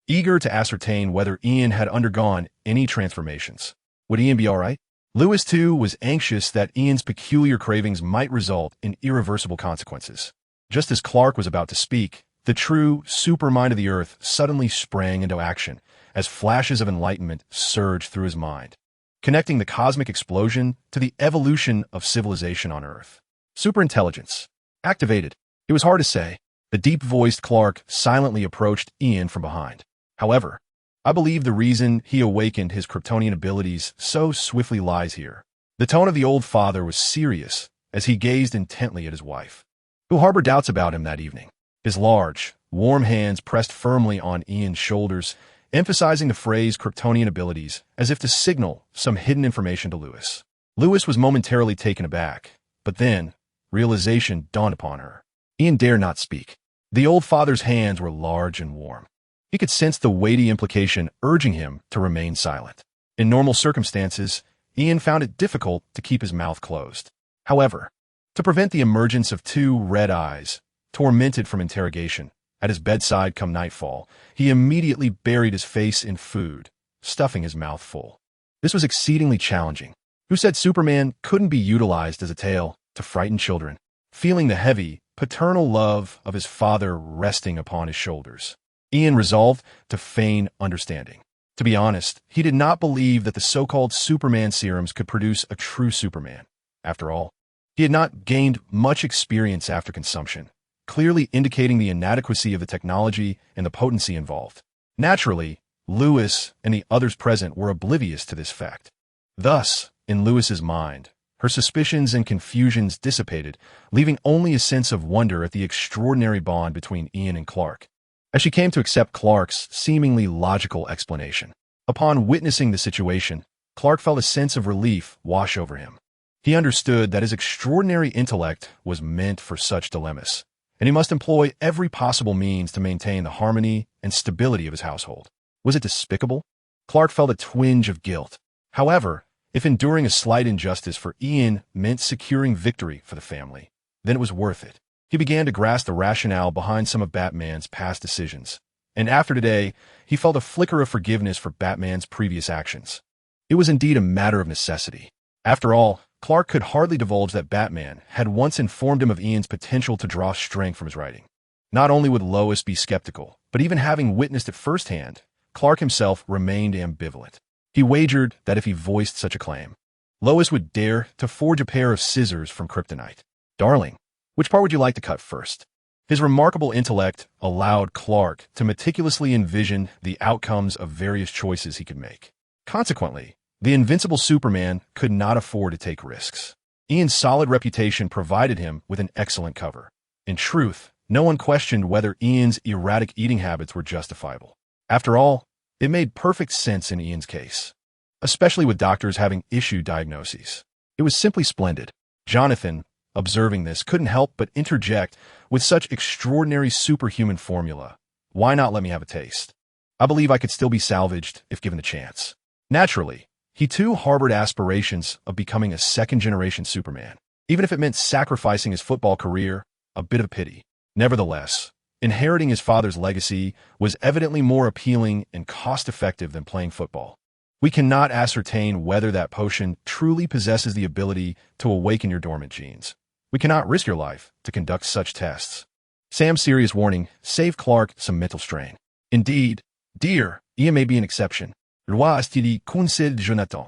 eager to ascertain whether Ian had undergone any transformations. Would Ian be all right? Lewis, too, was anxious that Ian's peculiar cravings might result in irreversible consequences. Just as Clark was about to speak, the true supermind of the Earth suddenly sprang into action as flashes of enlightenment surged through his mind, connecting the cosmic explosion to the evolution of civilization on Earth. Superintelligence. Activated. It was hard to say. The deep-voiced Clark silently approached Ian from behind. However, I believe the reason he awakened his Kryptonian abilities so swiftly lies here. The tone of the old father was serious as he gazed intently at his wife, who harbored doubts about him that evening. His large, warm hands pressed firmly on Ian's shoulders, emphasizing the phrase Kryptonian abilities as if to signal some hidden information to Lewis. Lewis was momentarily taken aback, but then realization dawned upon her. Ian dared not speak. The old father's hands were large and warm. He could sense the weighty implication urging him to remain silent. In normal circumstances, Ian found it difficult to keep his mouth closed. However, to prevent the emergence of two red eyes, tormented from interrogation, at his bedside come nightfall, he immediately buried his face in food, stuffing his mouth full. This was exceedingly challenging. Who said Superman couldn't be utilized as a tale to frighten children? Feeling the heavy, paternal love of his father resting upon his shoulders, Ian resolved to feign understanding. To be honest, he did not believe that the so-called Superman serums could produce a true Superman. After all, he had not gained much experience after consumption, clearly indicating the inadequacy of the technology and the potency involved. Naturally, Lois and the others present were oblivious to this fact. Thus, in Lois's mind, her suspicions and confusions dissipated, leaving only a sense of wonder at the extraordinary bond between Ian and Clark, as she came to accept Clark's seemingly logical explanation. Upon witnessing the situation, Clark felt a sense of relief wash over him. He understood that his extraordinary intellect was meant for such dilemmas, and he must employ every possible means to maintain the harmony and stability of his household. Was it despicable? Clark felt a twinge of guilt. However, if enduring a slight injustice for Ian meant securing victory for the family, then it was worth it. He began to grasp the rationale behind some of Batman's past decisions, and after today, he felt a flicker of forgiveness for Batman's previous actions. It was indeed a matter of necessity. After all, Clark could hardly divulge that Batman had once informed him of Ian's potential to draw strength from his writing. Not only would Lois be skeptical, but even having witnessed it firsthand, Clark himself remained ambivalent. He wagered that if he voiced such a claim, Lois would dare to forge a pair of scissors from kryptonite. Darling, which part would you like to cut first? His remarkable intellect allowed Clark to meticulously envision the outcomes of various choices he could make. Consequently, the invincible Superman could not afford to take risks. Ian's solid reputation provided him with an excellent cover. In truth, no one questioned whether Ian's erratic eating habits were justifiable. After all, it made perfect sense in Ian's case, especially with doctors having issued diagnoses. It was simply splendid. Jonathan, observing this, couldn't help but interject with such extraordinary superhuman formula. Why not let me have a taste? I believe I could still be salvaged if given the chance. Naturally, he too harbored aspirations of becoming a second-generation Superman, even if it meant sacrificing his football career, a bit of pity. Nevertheless, inheriting his father's legacy was evidently more appealing and cost-effective than playing football. We cannot ascertain whether that potion truly possesses the ability to awaken your dormant genes. We cannot risk your life to conduct such tests. Sam's serious warning saved Clark some mental strain. Indeed, dear, Ian may be an exception. Roi Astidi Kunsel Jonathan.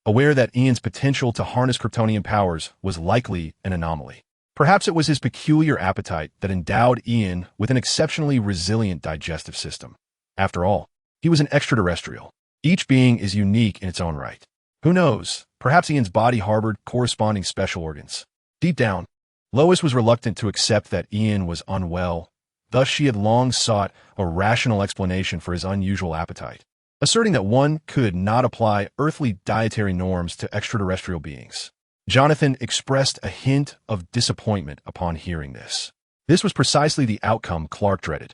Aware that Ian's potential to harness Kryptonian powers was likely an anomaly. Perhaps it was his peculiar appetite that endowed Ian with an exceptionally resilient digestive system. After all, he was an extraterrestrial. Each being is unique in its own right. Who knows, perhaps Ian's body harbored corresponding special organs. Deep down, Lois was reluctant to accept that Ian was unwell. Thus, she had long sought a rational explanation for his unusual appetite, asserting that one could not apply earthly dietary norms to extraterrestrial beings. Jonathan expressed a hint of disappointment upon hearing this. This was precisely the outcome Clark dreaded.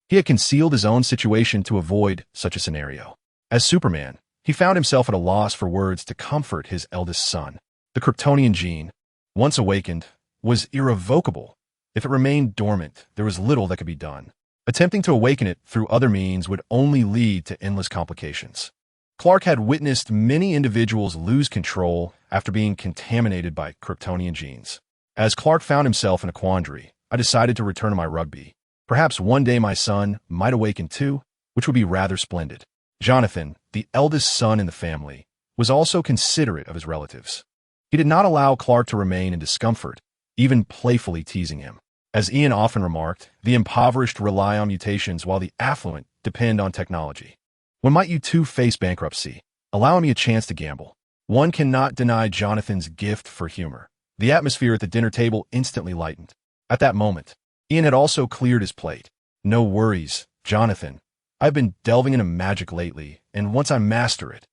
He had concealed his own situation to avoid such a scenario. As Superman, he found himself at a loss for words to comfort his eldest son. The Kryptonian gene, once awakened, was irrevocable. If it remained dormant, there was little that could be done. Attempting to awaken it through other means would only lead to endless complications. Clark had witnessed many individuals lose control after being contaminated by Kryptonian genes. As Clark found himself in a quandary, I decided to return to my rugby. Perhaps one day my son might awaken too, which would be rather splendid. Jonathan, the eldest son in the family, was also considerate of his relatives. He did not allow Clark to remain in discomfort, even playfully teasing him. As Ian often remarked, the impoverished rely on mutations while the affluent depend on technology. When might you two face bankruptcy? Allow me a chance to gamble. One cannot deny Jonathan's gift for humor. The atmosphere at the dinner table instantly lightened. At that moment, Ian had also cleared his plate. No worries, Jonathan. I've been delving into magic lately, and once I master it,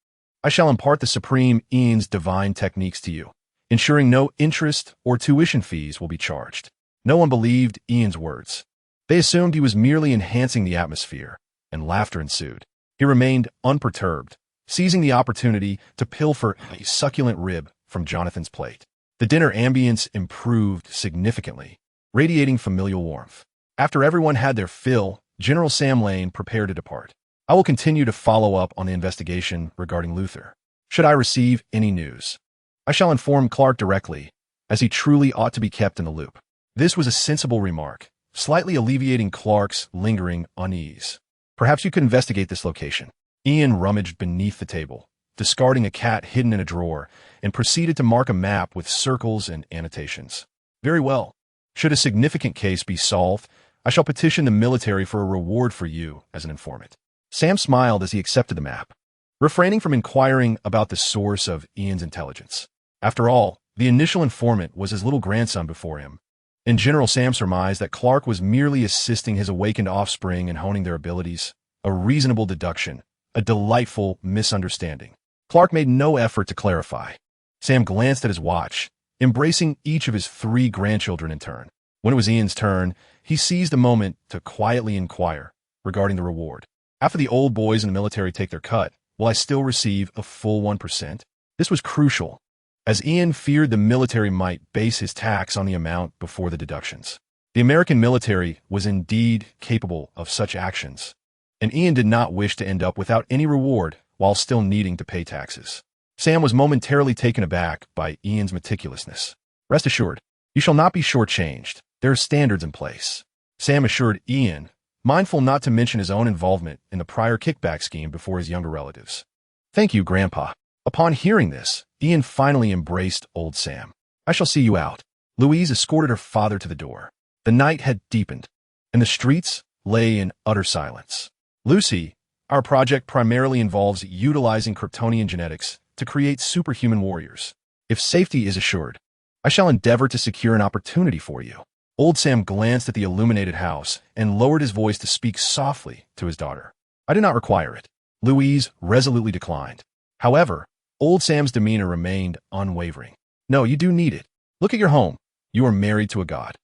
I shall impart the supreme Ian's divine techniques to you, ensuring no interest or tuition fees will be charged. No one believed Ian's words. They assumed he was merely enhancing the atmosphere, and laughter ensued. He remained unperturbed, seizing the opportunity to pilfer a succulent rib from Jonathan's plate. The dinner ambience improved significantly, radiating familial warmth. After everyone had their fill, General Sam Lane prepared to depart. I will continue to follow up on the investigation regarding Luther. Should I receive any news, I shall inform Clark directly, as he truly ought to be kept in the loop. This was a sensible remark, slightly alleviating Clark's lingering unease. Perhaps you could investigate this location. Ian rummaged beneath the table, discarding a cat hidden in a drawer, and proceeded to mark a map with circles and annotations. Very well. Should a significant case be solved, I shall petition the military for a reward for you as an informant. Sam smiled as he accepted the map, refraining from inquiring about the source of Ian's intelligence. After all, the initial informant was his little grandson before him. In general, Sam surmised that Clark was merely assisting his awakened offspring in honing their abilities, a reasonable deduction, a delightful misunderstanding. Clark made no effort to clarify. Sam glanced at his watch, embracing each of his 3 grandchildren in turn. When it was Ian's turn, he seized a moment to quietly inquire regarding the reward. After the old boys in the military take their cut, will I still receive a full 1%? This was crucial, as Ian feared the military might base his tax on the amount before the deductions. The American military was indeed capable of such actions, and Ian did not wish to end up without any reward while still needing to pay taxes. Sam was momentarily taken aback by Ian's meticulousness. Rest assured, you shall not be shortchanged. There are standards in place, Sam assured Ian, mindful not to mention his own involvement in the prior kickback scheme before his younger relatives. Thank you, Grandpa. Upon hearing this, Ian finally embraced old Sam. I shall see you out. Louise escorted her father to the door. The night had deepened, and the streets lay in utter silence. Lucy, our project primarily involves utilizing Kryptonian genetics to create superhuman warriors. If safety is assured, I shall endeavor to secure an opportunity for you. Old Sam glanced at the illuminated house and lowered his voice to speak softly to his daughter. I do not require it. Louise resolutely declined. However, old Sam's demeanor remained unwavering. No, you do need it. Look at your home. You are married to a god.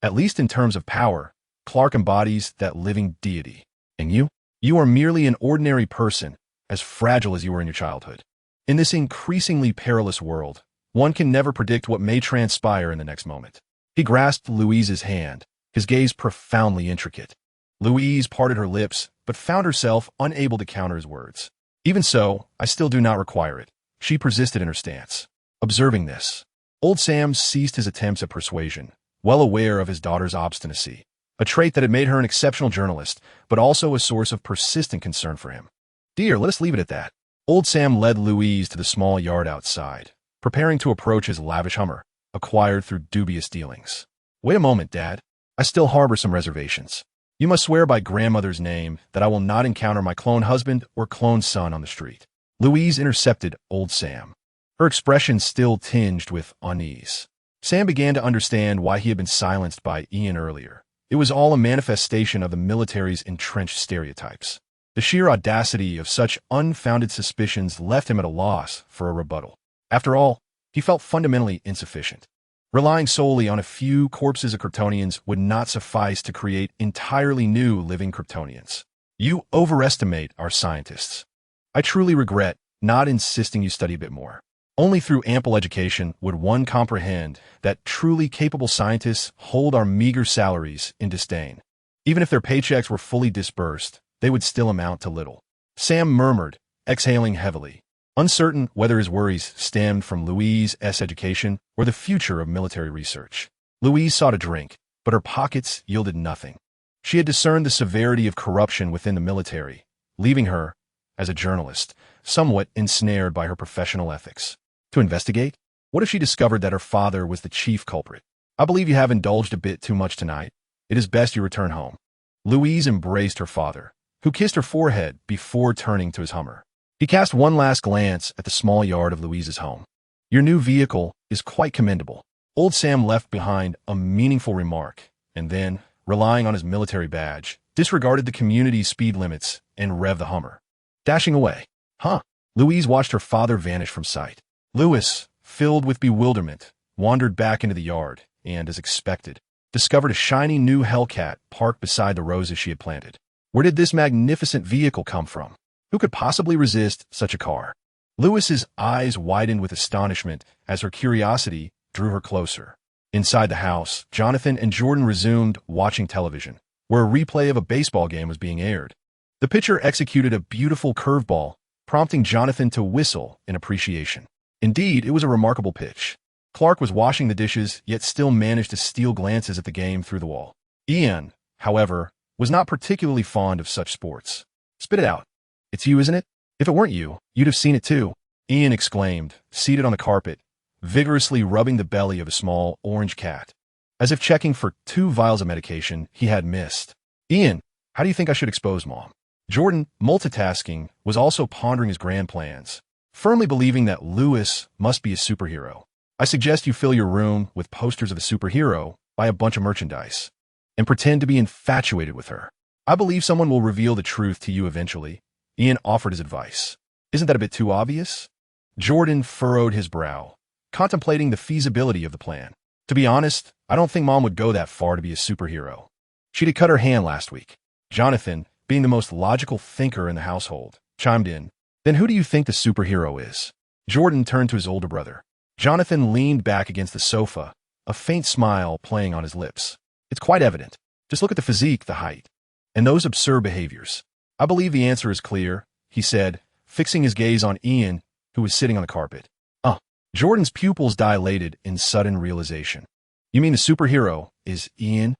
At least in terms of power, Clark embodies that living deity. And you? You are merely an ordinary person, as fragile as you were in your childhood. In this increasingly perilous world, one can never predict what may transpire in the next moment. He grasped Louise's hand, his gaze profoundly intricate. Louise parted her lips, but found herself unable to counter his words. Even so, I still do not require it. She persisted in her stance. Observing this, old Sam ceased his attempts at persuasion, well aware of his daughter's obstinacy, a trait that had made her an exceptional journalist, but also a source of persistent concern for him. Dear, let us leave it at that. Old Sam led Louise to the small yard outside, preparing to approach his lavish Hummer, acquired through dubious dealings. Wait a moment, Dad. I still harbor some reservations. You must swear by grandmother's name that I will not encounter my clone husband or clone son on the street. Louise intercepted old Sam, her expression still tinged with unease. Sam began to understand why he had been silenced by Ian earlier. It was all a manifestation of the military's entrenched stereotypes. The sheer audacity of such unfounded suspicions left him at a loss for a rebuttal. After all, he felt fundamentally insufficient. Relying solely on a few corpses of Kryptonians would not suffice to create entirely new living Kryptonians. You overestimate our scientists. I truly regret not insisting you study a bit more. Only through ample education would one comprehend that truly capable scientists hold our meager salaries in disdain. Even if their paychecks were fully disbursed, they would still amount to little. Sam murmured, exhaling heavily, uncertain whether his worries stemmed from Louise's education or the future of military research. Louise sought a drink, but her pockets yielded nothing. She had discerned the severity of corruption within the military, leaving her, as a journalist, somewhat ensnared by her professional ethics. To investigate? What if she discovered that her father was the chief culprit? I believe you have indulged a bit too much tonight. It is best you return home. Louise embraced her father, who kissed her forehead before turning to his Hummer. He cast one last glance at the small yard of Louise's home. Your new vehicle is quite commendable. Old Sam left behind a meaningful remark, and then, relying on his military badge, disregarded the community's speed limits and revved the Hummer. Dashing away. Huh? Louise watched her father vanish from sight. Louis, filled with bewilderment, wandered back into the yard and, as expected, discovered a shiny new Hellcat parked beside the roses she had planted. Where did this magnificent vehicle come from? Who could possibly resist such a car? Lois's eyes widened with astonishment as her curiosity drew her closer. Inside the house, Jonathan and Jordan resumed watching television, where a replay of a baseball game was being aired. The pitcher executed a beautiful curveball, prompting Jonathan to whistle in appreciation. Indeed, it was a remarkable pitch. Clark was washing the dishes, yet still managed to steal glances at the game through the wall. Ian, however, was not particularly fond of such sports. "Spit it out. It's you, isn't it? If it weren't you, you'd have seen it too," Ian exclaimed, seated on the carpet, vigorously rubbing the belly of a small orange cat, as if checking for 2 vials of medication he had missed. "Ian, how do you think I should expose Mom?" Jordan, multitasking, was also pondering his grand plans, firmly believing that Lois must be a superhero. "I suggest you fill your room with posters of a superhero, buy a bunch of merchandise, and pretend to be infatuated with her. I believe someone will reveal the truth to you eventually," Ian offered his advice. "Isn't that a bit too obvious?" Jordan furrowed his brow, contemplating the feasibility of the plan. "To be honest, I don't think Mom would go that far to be a superhero. She'd have cut her hand last week." Jonathan, being the most logical thinker in the household, chimed in. "Then who do you think the superhero is?" Jordan turned to his older brother. Jonathan leaned back against the sofa, a faint smile playing on his lips. "It's quite evident. Just look at the physique, the height, and those absurd behaviors. I believe the answer is clear," he said, fixing his gaze on Ian, who was sitting on the carpet. Jordan's pupils dilated in sudden realization. "You mean the superhero is Ian?"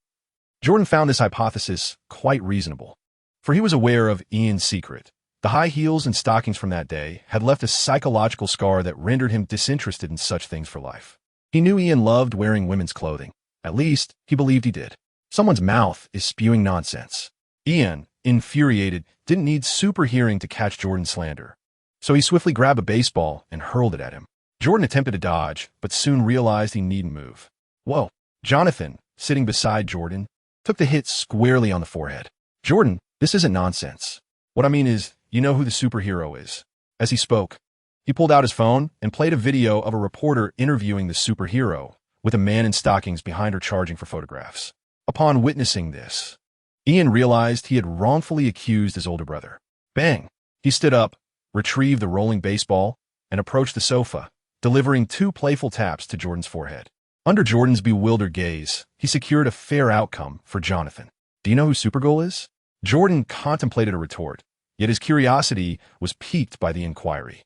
Jordan found this hypothesis quite reasonable, for he was aware of Ian's secret. The high heels and stockings from that day had left a psychological scar that rendered him disinterested in such things for life. He knew Ian loved wearing women's clothing. At least, he believed he did. Someone's mouth is spewing nonsense. Ian, infuriated, didn't need super hearing to catch Jordan's slander. So he swiftly grabbed a baseball and hurled it at him. Jordan attempted to dodge, but soon realized he needn't move. "Whoa." Jonathan, sitting beside Jordan, took the hit squarely on the forehead. "Jordan, this isn't nonsense. What I mean is, you know who the superhero is." As he spoke, he pulled out his phone and played a video of a reporter interviewing the superhero, with a man in stockings behind her charging for photographs. Upon witnessing this, Ian realized he had wrongfully accused his older brother. Bang! He stood up, retrieved the rolling baseball, and approached the sofa, delivering 2 playful taps to Jordan's forehead. Under Jordan's bewildered gaze, he secured a fair outcome for Jonathan. "Do you know who Supergirl is?" Jordan contemplated a retort, yet his curiosity was piqued by the inquiry.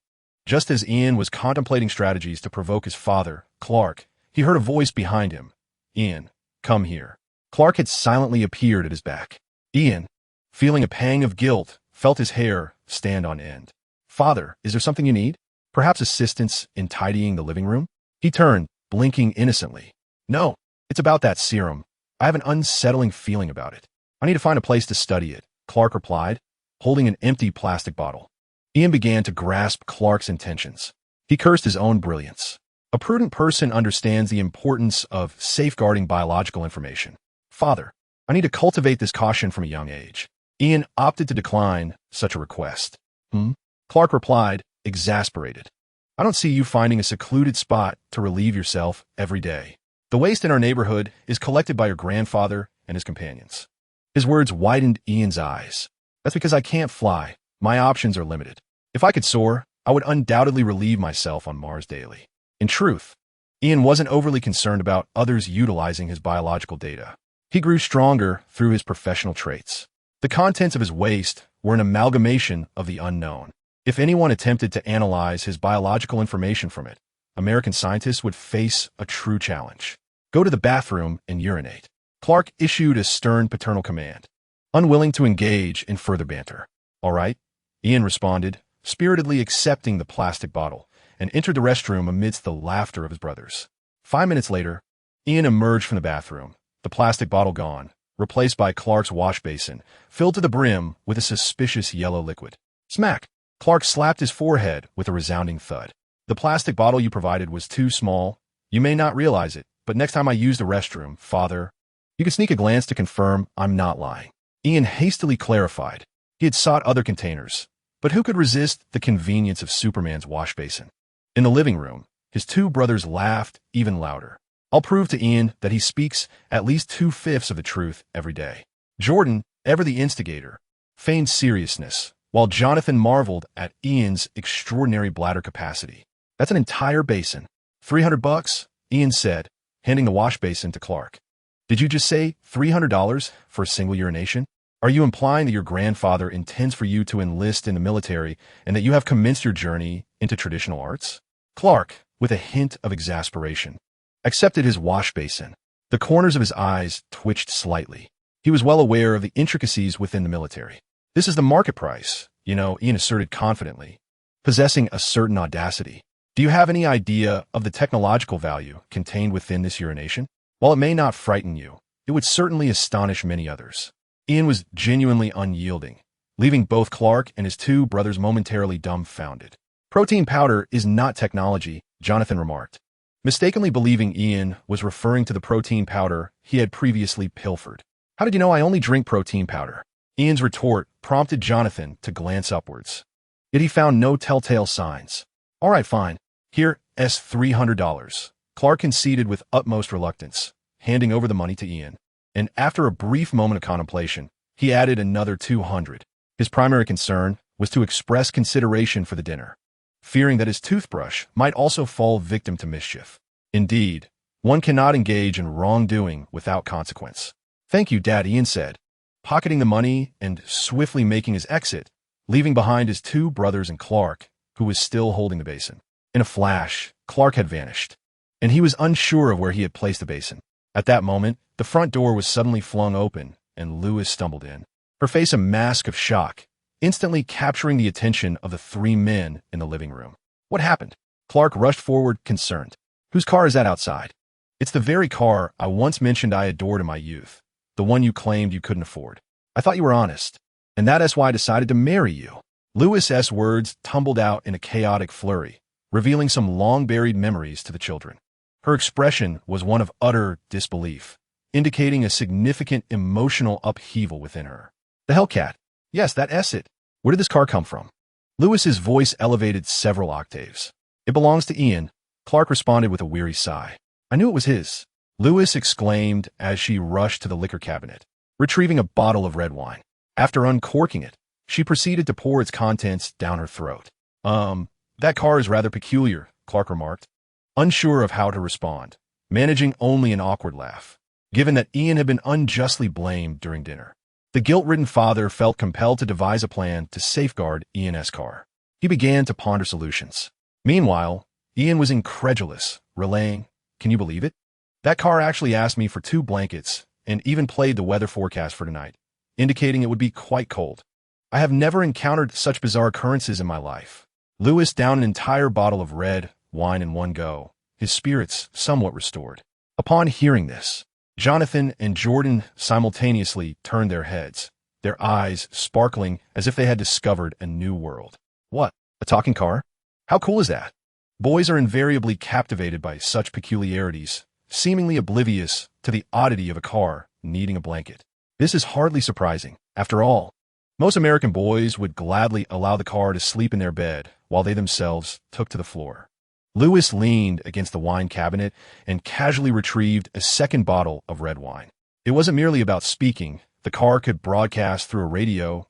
Just as Ian was contemplating strategies to provoke his father, Clark, he heard a voice behind him. "Ian, come here." Clark had silently appeared at his back. Ian, feeling a pang of guilt, felt his hair stand on end. "Father, is there something you need? Perhaps assistance in tidying the living room?" He turned, blinking innocently. "No, it's about that serum. I have an unsettling feeling about it. I need to find a place to study it," Clark replied, holding an empty plastic bottle. Ian began to grasp Clark's intentions. He cursed his own brilliance. A prudent person understands the importance of safeguarding biological information. "Father, I need to cultivate this caution from a young age." Ian opted to decline such a request. Clark replied, exasperated. "I don't see you finding a secluded spot to relieve yourself every day. The waste in our neighborhood is collected by your grandfather and his companions." His words widened Ian's eyes. "That's because I can't fly. My options are limited. If I could soar, I would undoubtedly relieve myself on Mars daily." In truth, Ian wasn't overly concerned about others utilizing his biological data. He grew stronger through his professional traits. The contents of his waste were an amalgamation of the unknown. If anyone attempted to analyze his biological information from it, American scientists would face a true challenge. "Go to the bathroom and urinate." Clark issued a stern paternal command, unwilling to engage in further banter. "All right," Ian responded, spiritedly accepting the plastic bottle, and entered the restroom amidst the laughter of his brothers. 5 minutes later, Ian emerged from the bathroom, the plastic bottle gone, replaced by Clark's wash basin, filled to the brim with a suspicious yellow liquid. Smack! Clark slapped his forehead with a resounding thud. "The plastic bottle you provided was too small. You may not realize it, but next time I use the restroom, Father, you can sneak a glance to confirm I'm not lying." Ian hastily clarified. He had sought other containers, but who could resist the convenience of Superman's wash basin? In the living room, his 2 brothers laughed even louder. "I'll prove to Ian that he speaks at least 2/5 of the truth every day." Jordan, ever the instigator, feigned seriousness, while Jonathan marveled at Ian's extraordinary bladder capacity. That's an entire basin. $300, Ian said, handing the wash basin to Clark. Did you just say $300 for a single urination? Are you implying that your grandfather intends for you to enlist in the military and that you have commenced your journey into traditional arts? Clark, with a hint of exasperation, accepted his wash basin. The corners of his eyes twitched slightly. He was well aware of the intricacies within the military. This is the market price, Ian asserted confidently, possessing a certain audacity. Do you have any idea of the technological value contained within this urination? While it may not frighten you, it would certainly astonish many others. Ian was genuinely unyielding, leaving both Clark and his two brothers momentarily dumbfounded. Protein powder is not technology, Jonathan remarked, mistakenly believing Ian was referring to the protein powder he had previously pilfered. How did you know I only drink protein powder? Ian's retort prompted Jonathan to glance upwards. Yet he found no telltale signs. All right, fine. Here, $300. Clark conceded with utmost reluctance, handing over the money to Ian. And after a brief moment of contemplation, he added another $200. His primary concern was to express consideration for the dinner, fearing that his toothbrush might also fall victim to mischief. Indeed, one cannot engage in wrongdoing without consequence. Thank you, Dad, Ian said, pocketing the money and swiftly making his exit, leaving behind his two brothers and Clark, who was still holding the basin. In a flash, Clark had vanished, and he was unsure of where he had placed the basin. At that moment, the front door was suddenly flung open, and Lois stumbled in, her face a mask of shock, instantly capturing the attention of the three men in the living room. What happened? Clark rushed forward, concerned. Whose car is that outside? It's the very car I once mentioned I adored in my youth, the one you claimed you couldn't afford. I thought you were honest, and that's why I decided to marry you. Louis's words tumbled out in a chaotic flurry, revealing some long-buried memories to the children. Her expression was one of utter disbelief, indicating a significant emotional upheaval within her. The Hellcat. Yes, that's it. Where did this car come from? Louis's voice elevated several octaves. It belongs to Ian, Clark responded with a weary sigh. I knew it was his, Louis exclaimed as she rushed to the liquor cabinet, retrieving a bottle of red wine. After uncorking it, she proceeded to pour its contents down her throat. That car is rather peculiar, Clark remarked, unsure of how to respond, managing only an awkward laugh, given that Ian had been unjustly blamed during dinner. The guilt-ridden father felt compelled to devise a plan to safeguard Ian's car. He began to ponder solutions. Meanwhile, Ian was incredulous, relaying, "Can you believe it? That car actually asked me for 2 blankets and even played the weather forecast for tonight, indicating it would be quite cold. I have never encountered such bizarre occurrences in my life." Louis downed an entire bottle of red wine in one go, his spirits somewhat restored. Upon hearing this, Jonathan and Jordan simultaneously turned their heads, their eyes sparkling as if they had discovered a new world. What? A talking car? How cool is that? Boys are invariably captivated by such peculiarities, seemingly oblivious to the oddity of a car needing a blanket. This is hardly surprising. After all, most American boys would gladly allow the car to sleep in their bed while they themselves took to the floor. Louis leaned against the wine cabinet and casually retrieved a second bottle of red wine. It wasn't merely about speaking. The car could broadcast through a radio,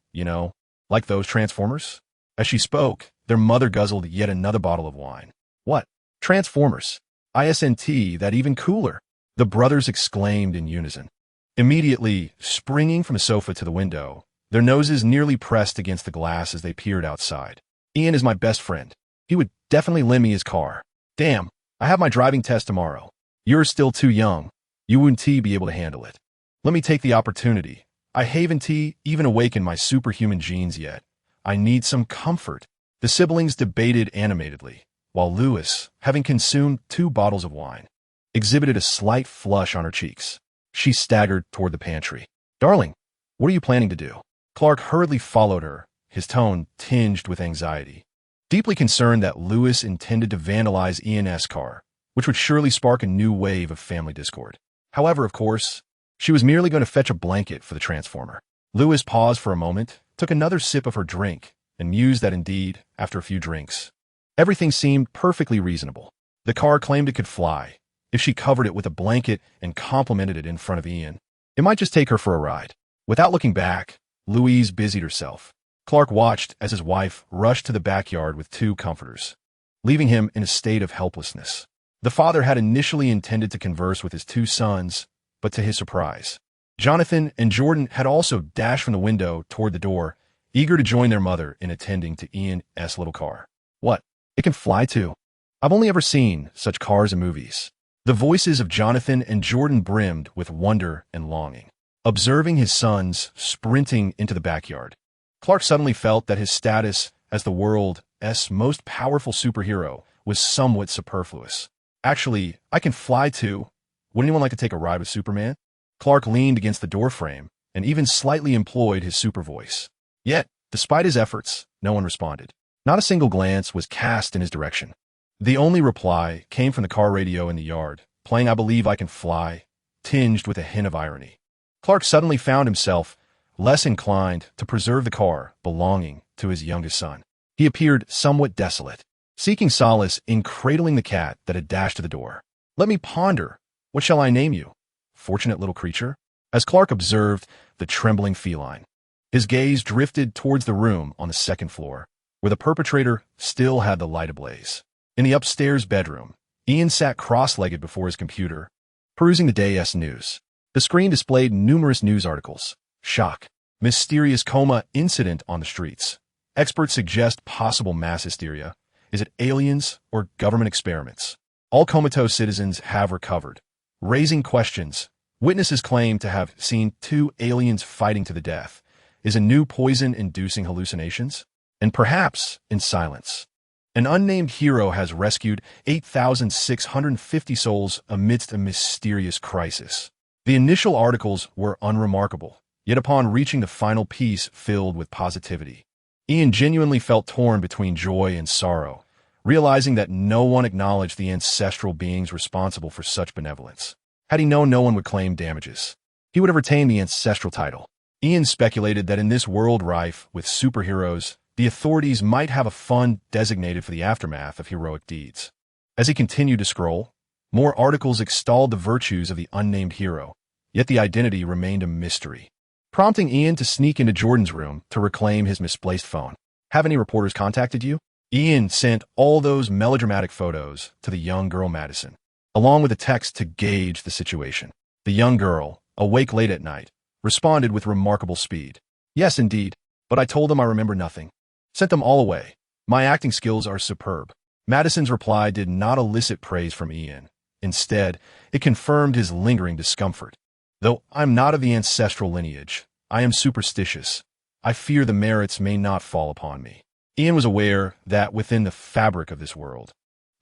like those Transformers. As she spoke, their mother guzzled yet another bottle of wine. What? Transformers. ISNT, that even cooler, the brothers exclaimed in unison. Immediately, springing from a sofa to the window, their noses nearly pressed against the glass as they peered outside. Ian is my best friend. He would definitely lend me his car. Damn, I have my driving test tomorrow. You're still too young. You wouldn't be able to handle it. Let me take the opportunity. I haven't even awakened my superhuman genes yet. I need some comfort. The siblings debated animatedly, while Louis, having consumed 2 bottles of wine, exhibited a slight flush on her cheeks. She staggered toward the pantry. Darling, what are you planning to do? Clark hurriedly followed her, his tone tinged with anxiety, deeply concerned that Louis intended to vandalize Ian's car, which would surely spark a new wave of family discord. However, of course, she was merely going to fetch a blanket for the Transformer. Louis paused for a moment, took another sip of her drink, and mused that indeed, after a few drinks, everything seemed perfectly reasonable. The car claimed it could fly. If she covered it with a blanket and complimented it in front of Ian, it might just take her for a ride. Without looking back, Louise busied herself, Clark watched as his wife rushed to the backyard with 2 comforters, leaving him in a state of helplessness. The father had initially intended to converse with his 2 sons, but to his surprise, Jonathan and Jordan had also dashed from the window toward the door, eager to join their mother in attending to Ian's little car. What? It can fly too. I've only ever seen such cars in movies. The voices of Jonathan and Jordan brimmed with wonder and longing. Observing his sons sprinting into the backyard, Clark suddenly felt that his status as the world's most powerful superhero was somewhat superfluous. Actually, I can fly too. Would anyone like to take a ride with Superman? Clark leaned against the doorframe and even slightly employed his super voice. Yet, despite his efforts, no one responded. Not a single glance was cast in his direction. The only reply came from the car radio in the yard, playing I Believe I Can Fly, tinged with a hint of irony. Clark suddenly found himself less inclined to preserve the car belonging to his youngest son. He appeared somewhat desolate, seeking solace in cradling the cat that had dashed to the door. Let me ponder. What shall I name you? Fortunate little creature? As Clark observed the trembling feline, his gaze drifted towards the room on the 2nd floor, where the perpetrator still had the light ablaze. In the upstairs bedroom, Ian sat cross-legged before his computer, perusing the day's news. The screen displayed numerous news articles. Shock. Mysterious coma incident on the streets. Experts suggest possible mass hysteria. Is it aliens or government experiments? All comatose citizens have recovered. Raising questions. Witnesses claim to have seen 2 aliens fighting to the death. Is a new poison inducing hallucinations? And perhaps in silence. An unnamed hero has rescued 8,650 souls amidst a mysterious crisis. The initial articles were unremarkable, yet upon reaching the final piece filled with positivity, Ian genuinely felt torn between joy and sorrow, realizing that no one acknowledged the ancestral beings responsible for such benevolence. Had he known no one would claim damages, he would have retained the ancestral title. Ian speculated that in this world rife with superheroes, the authorities might have a fund designated for the aftermath of heroic deeds. As he continued to scroll, more articles extolled the virtues of the unnamed hero, yet the identity remained a mystery, prompting Ian to sneak into Jordan's room to reclaim his misplaced phone. Have any reporters contacted you? Ian sent all those melodramatic photos to the young girl Madison, along with a text to gauge the situation. The young girl, awake late at night, responded with remarkable speed. Yes, indeed, but I told them I remember nothing. Sent them all away. My acting skills are superb. Madison's reply did not elicit praise from Ian. Instead, it confirmed his lingering discomfort. Though I'm not of the ancestral lineage, I am superstitious. I fear the merits may not fall upon me. Ian was aware that within the fabric of this world,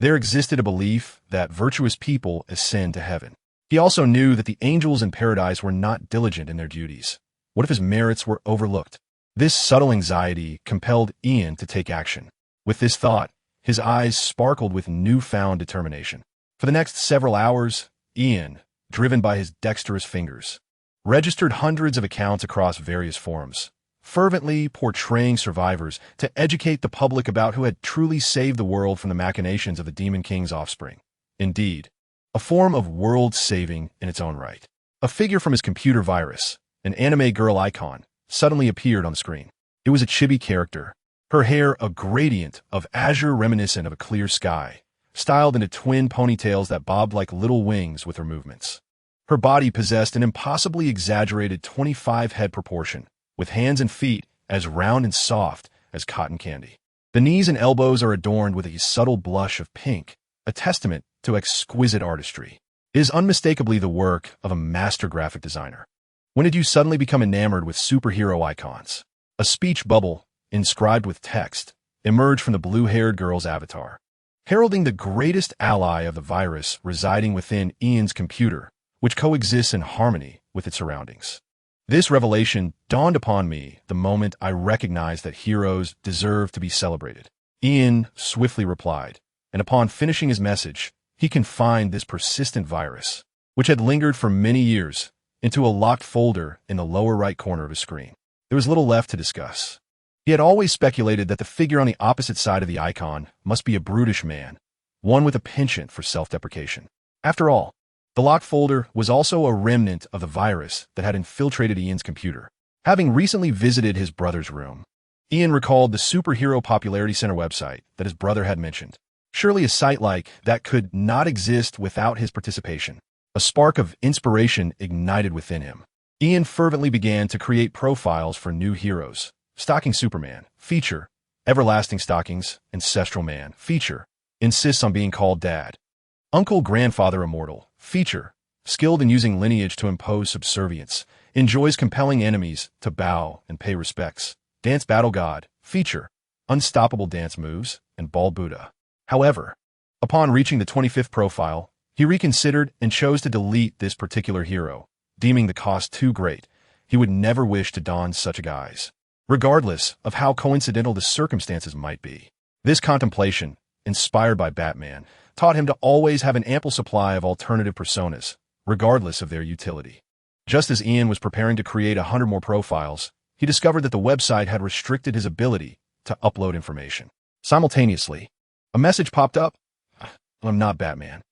there existed a belief that virtuous people ascend to heaven. He also knew that the angels in paradise were not diligent in their duties. What if his merits were overlooked? This subtle anxiety compelled Ian to take action. With this thought, his eyes sparkled with newfound determination. For the next several hours, Ian, driven by his dexterous fingers, registered hundreds of accounts across various forums, fervently portraying survivors to educate the public about who had truly saved the world from the machinations of the Demon King's offspring. Indeed, a form of world-saving in its own right. A figure from his computer virus, an anime girl icon, suddenly appeared on the screen. It was a chibi character, her hair a gradient of azure reminiscent of a clear sky, styled into twin ponytails that bobbed like little wings with her movements. Her body possessed an impossibly exaggerated 25 head proportion, with hands and feet as round and soft as cotton candy. The knees and elbows are adorned with a subtle blush of pink, a testament to exquisite artistry. It is unmistakably the work of a master graphic designer. When did you suddenly become enamored with superhero icons? A speech bubble, inscribed with text, emerged from the blue-haired girl's avatar, heralding the greatest ally of the virus residing within Ian's computer, which coexists in harmony with its surroundings. This revelation dawned upon me the moment I recognized that heroes deserve to be celebrated. Ian swiftly replied, and upon finishing his message, he confined this persistent virus, which had lingered for many years, into a locked folder in the lower right corner of his screen. There was little left to discuss. He had always speculated that the figure on the opposite side of the icon must be a brutish man, one with a penchant for self-deprecation. After all, the locked folder was also a remnant of the virus that had infiltrated Ian's computer. Having recently visited his brother's room, Ian recalled the Superhero Popularity Center website that his brother had mentioned. Surely a site like that could not exist without his participation. A spark of inspiration ignited within him. Ian fervently began to create profiles for new heroes. Stalking Superman, feature. Everlasting Stockings, Ancestral Man, feature. Insists on being called Dad. Uncle Grandfather Immortal, feature. Skilled in using lineage to impose subservience. Enjoys compelling enemies to bow and pay respects. Dance Battle God, feature. Unstoppable dance moves, and Bald Buddha. However, upon reaching the 25th profile, he reconsidered and chose to delete this particular hero, deeming the cost too great. He would never wish to don such a guise, regardless of how coincidental the circumstances might be. This contemplation, inspired by Batman, taught him to always have an ample supply of alternative personas, regardless of their utility. Just as Ian was preparing to create 100 more profiles, he discovered that the website had restricted his ability to upload information. Simultaneously, a message popped up. I'm not Batman.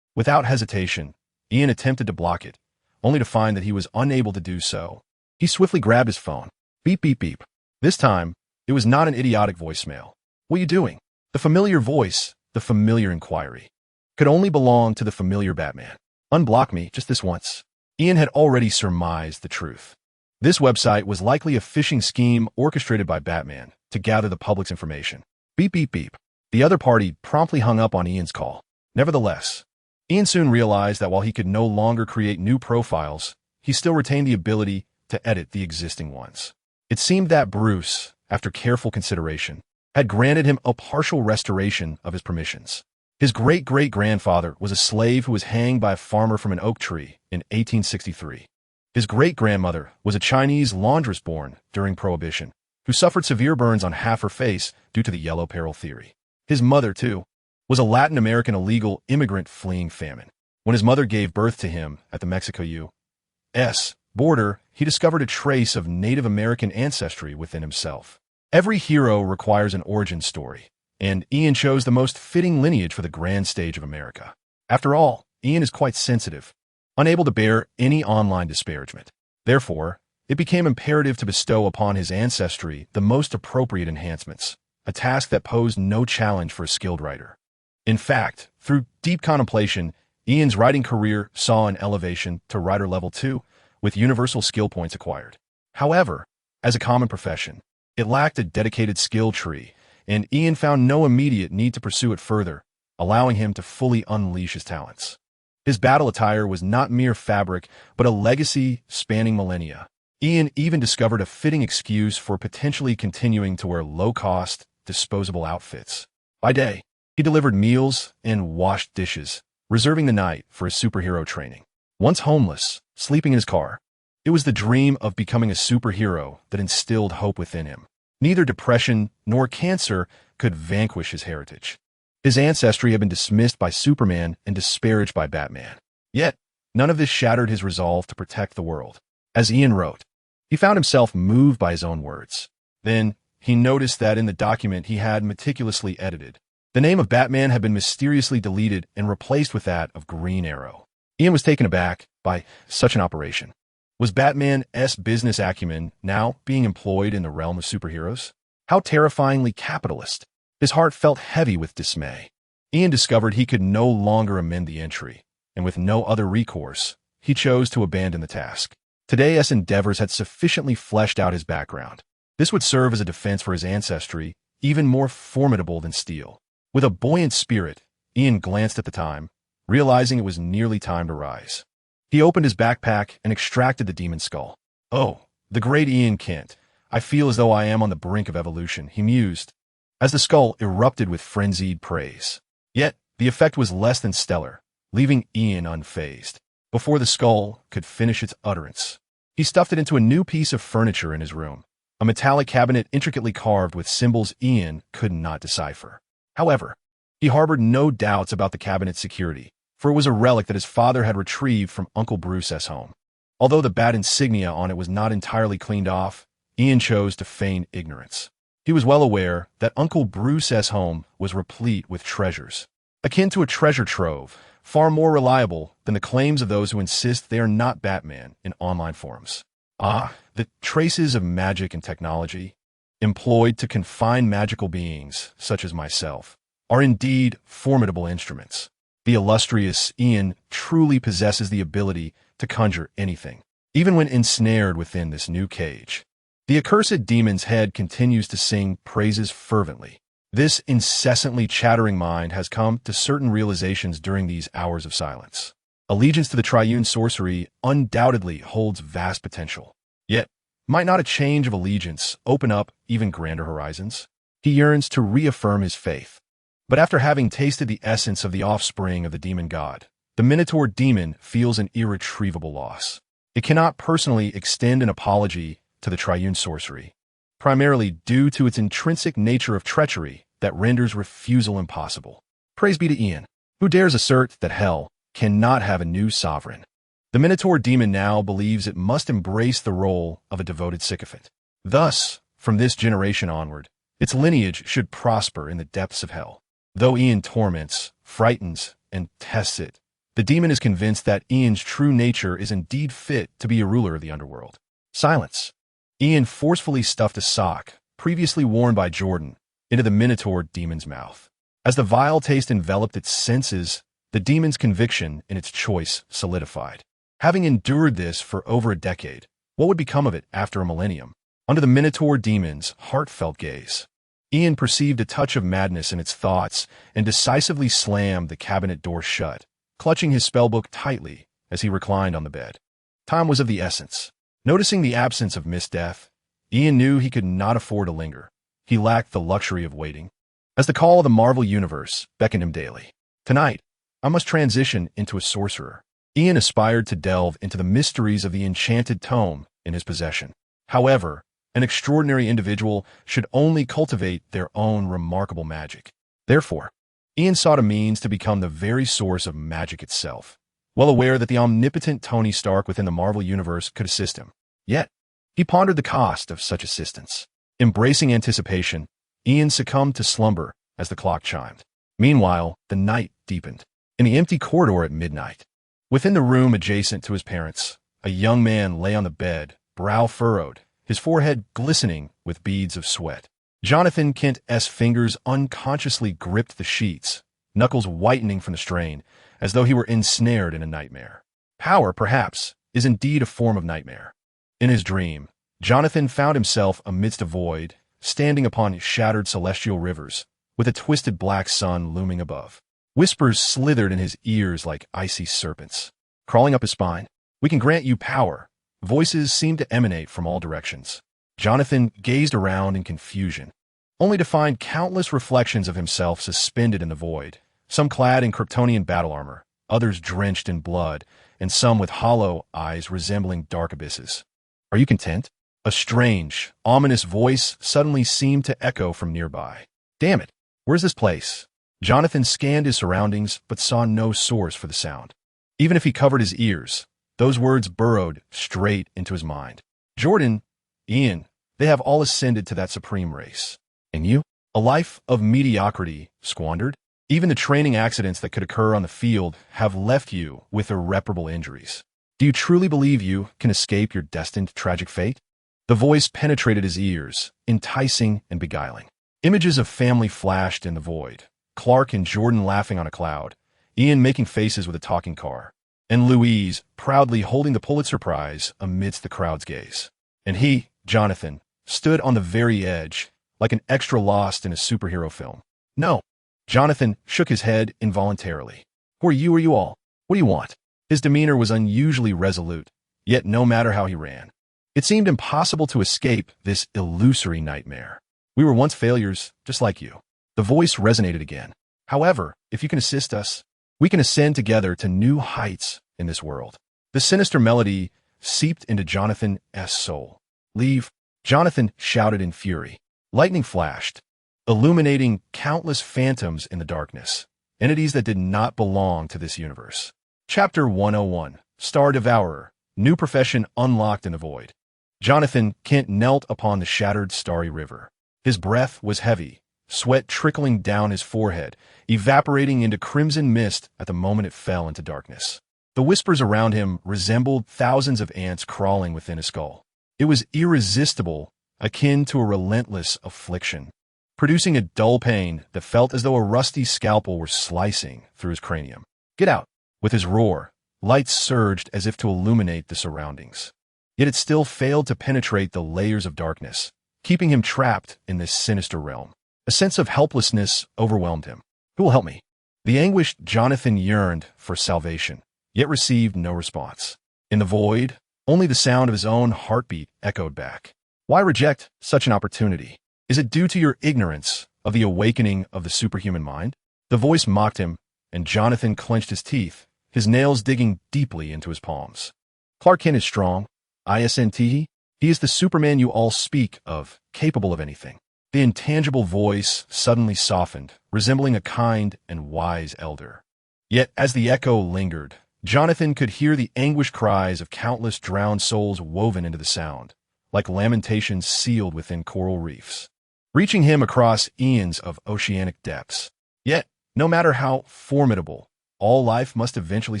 Without hesitation, Ian attempted to block it, only to find that he was unable to do so. He swiftly grabbed his phone. Beep, beep, beep. This time, it was not an idiotic voicemail. What are you doing? The familiar voice, the familiar inquiry, could only belong to the familiar Batman. Unblock me just this once. Ian had already surmised the truth. This website was likely a phishing scheme orchestrated by Batman to gather the public's information. Beep, beep, beep. The other party promptly hung up on Ian's call. Nevertheless, Ian soon realized that while he could no longer create new profiles, he still retained the ability to edit the existing ones. It seemed that Bruce, after careful consideration, had granted him a partial restoration of his permissions. His great-great-grandfather was a slave who was hanged by a farmer from an oak tree in 1863. His great-grandmother was a Chinese laundress born during Prohibition, who suffered severe burns on half her face due to the yellow peril theory. His mother, too, was a Latin American illegal immigrant fleeing famine. When his mother gave birth to him at the Mexico-U.S. border, he discovered a trace of Native American ancestry within himself. Every hero requires an origin story, and Ian chose the most fitting lineage for the grand stage of America. After all, Ian is quite sensitive, unable to bear any online disparagement. Therefore, it became imperative to bestow upon his ancestry the most appropriate enhancements, a task that posed no challenge for a skilled writer. In fact, through deep contemplation, Ian's writing career saw an elevation to writer level 2, with universal skill points acquired. However, as a common profession, it lacked a dedicated skill tree, and Ian found no immediate need to pursue it further, allowing him to fully unleash his talents. His battle attire was not mere fabric, but a legacy spanning millennia. Ian even discovered a fitting excuse for potentially continuing to wear low-cost, disposable outfits. By day, he delivered meals and washed dishes, reserving the night for his superhero training. Once homeless, sleeping in his car, it was the dream of becoming a superhero that instilled hope within him. Neither depression nor cancer could vanquish his heritage. His ancestry had been dismissed by Superman and disparaged by Batman. Yet, none of this shattered his resolve to protect the world. As Ian wrote, he found himself moved by his own words. Then, he noticed that in the document he had meticulously edited, the name of Batman had been mysteriously deleted and replaced with that of Green Arrow. Ian was taken aback by such an operation. Was Batman's business acumen now being employed in the realm of superheroes? How terrifyingly capitalist. His heart felt heavy with dismay. Ian discovered he could no longer amend the entry, and with no other recourse, he chose to abandon the task. Today's endeavors had sufficiently fleshed out his background. This would serve as a defense for his ancestry, even more formidable than steel. With a buoyant spirit, Ian glanced at the time, realizing it was nearly time to rise. He opened his backpack and extracted the demon skull. Oh, the great Ian Kent. I feel as though I am on the brink of evolution, he mused, as the skull erupted with frenzied praise. Yet, the effect was less than stellar, leaving Ian unfazed. Before the skull could finish its utterance, he stuffed it into a new piece of furniture in his room, a metallic cabinet intricately carved with symbols Ian could not decipher. However, he harbored no doubts about the cabinet's security, for it was a relic that his father had retrieved from Uncle Bruce's home. Although the bat insignia on it was not entirely cleaned off, Ian chose to feign ignorance. He was well aware that Uncle Bruce's home was replete with treasures, akin to a treasure trove, far more reliable than the claims of those who insist they are not Batman in online forums. Ah, the traces of magic and technology. employed to confine magical beings, such as myself, are indeed formidable instruments. The illustrious Ian truly possesses the ability to conjure anything, even when ensnared within this new cage. The accursed demon's head continues to sing praises fervently. This incessantly chattering mind has come to certain realizations during these hours of silence. Allegiance to the triune sorcery undoubtedly holds vast potential. Yet, might not a change of allegiance open up even grander horizons? He yearns to reaffirm his faith. But after having tasted the essence of the offspring of the demon god, the Minotaur demon feels an irretrievable loss. It cannot personally extend an apology to the triune sorcery, primarily due to its intrinsic nature of treachery that renders refusal impossible. Praise be to Ian, who dares assert that hell cannot have a new sovereign. The Minotaur demon now believes it must embrace the role of a devoted sycophant. Thus, from this generation onward, its lineage should prosper in the depths of hell. Though Ian torments, frightens, and tests it, the demon is convinced that Ian's true nature is indeed fit to be a ruler of the underworld. Silence. Ian forcefully stuffed a sock, previously worn by Jordan, into the Minotaur demon's mouth. As the vile taste enveloped its senses, the demon's conviction in its choice solidified. Having endured this for over a decade, what would become of it after a millennium? Under the Minotaur demon's heartfelt gaze, Ian perceived a touch of madness in its thoughts and decisively slammed the cabinet door shut, clutching his spellbook tightly as he reclined on the bed. Time was of the essence. Noticing the absence of Miss Death, Ian knew he could not afford to linger. He lacked the luxury of waiting. As the call of the Marvel Universe beckoned him daily. Tonight, I must transition into a sorcerer. Ian aspired to delve into the mysteries of the enchanted tome in his possession. However, an extraordinary individual should only cultivate their own remarkable magic. Therefore, Ian sought a means to become the very source of magic itself, well aware that the omnipotent Tony Stark within the Marvel Universe could assist him. Yet, he pondered the cost of such assistance. Embracing anticipation, Ian succumbed to slumber as the clock chimed. Meanwhile, the night deepened. In the empty corridor at midnight, within the room adjacent to his parents', a young man lay on the bed, brow furrowed, his forehead glistening with beads of sweat. Jonathan Kent's fingers unconsciously gripped the sheets, knuckles whitening from the strain, as though he were ensnared in a nightmare. Power, perhaps, is indeed a form of nightmare. In his dream, Jonathan found himself amidst a void, standing upon shattered celestial rivers, with a twisted black sun looming above. Whispers slithered in his ears like icy serpents. Crawling up his spine, "We can grant you power." Voices seemed to emanate from all directions. Jonathan gazed around in confusion, only to find countless reflections of himself suspended in the void, some clad in Kryptonian battle armor, others drenched in blood, and some with hollow eyes resembling dark abysses. "Are you content?" A strange, ominous voice suddenly seemed to echo from nearby. "Damn it, where's this place?" Jonathan scanned his surroundings but saw no source for the sound. Even if he covered his ears, those words burrowed straight into his mind. Jordan, Ian, they have all ascended to that supreme race. And you? A life of mediocrity squandered? Even the training accidents that could occur on the field have left you with irreparable injuries. Do you truly believe you can escape your destined tragic fate? The voice penetrated his ears, enticing and beguiling. Images of family flashed in the void. Clark and Jordan laughing on a cloud, Ian making faces with a talking car, and Louise proudly holding the Pulitzer Prize amidst the crowd's gaze. And he, Jonathan, stood on the very edge, like an extra lost in a superhero film. No. Jonathan shook his head involuntarily. Who are you all? What do you want? His demeanor was unusually resolute, yet no matter how he ran, it seemed impossible to escape this illusory nightmare. We were once failures, just like you. The voice resonated again. However, if you can assist us, we can ascend together to new heights in this world. The sinister melody seeped into Jonathan's soul. Leave, Jonathan shouted in fury. Lightning flashed, illuminating countless phantoms in the darkness, entities that did not belong to this universe. Chapter 101, Star Devourer, new profession unlocked in the void. Jonathan Kent knelt upon the shattered starry river. His breath was heavy, sweat trickling down his forehead, evaporating into crimson mist at the moment it fell into darkness. The whispers around him resembled thousands of ants crawling within his skull. It was irresistible akin to a relentless affliction, producing a dull pain that felt as though a rusty scalpel were slicing through his cranium. "Get out!" With his roar, light surged as if to illuminate the surroundings. Yet it still failed to penetrate the layers of darkness, keeping him trapped in this sinister realm. A sense of helplessness overwhelmed him. Who will help me? The anguished Jonathan yearned for salvation, yet received no response. In the void, only the sound of his own heartbeat echoed back. Why reject such an opportunity? Is it due to your ignorance of the awakening of the superhuman mind? The voice mocked him, and Jonathan clenched his teeth, his nails digging deeply into his palms. Clark Kent is strong. Isn't he? He is the Superman you all speak of, capable of anything. The intangible voice suddenly softened, resembling a kind and wise elder. Yet as the echo lingered, Jonathan could hear the anguished cries of countless drowned souls woven into the sound, like lamentations sealed within coral reefs, reaching him across eons of oceanic depths. Yet, no matter how formidable, all life must eventually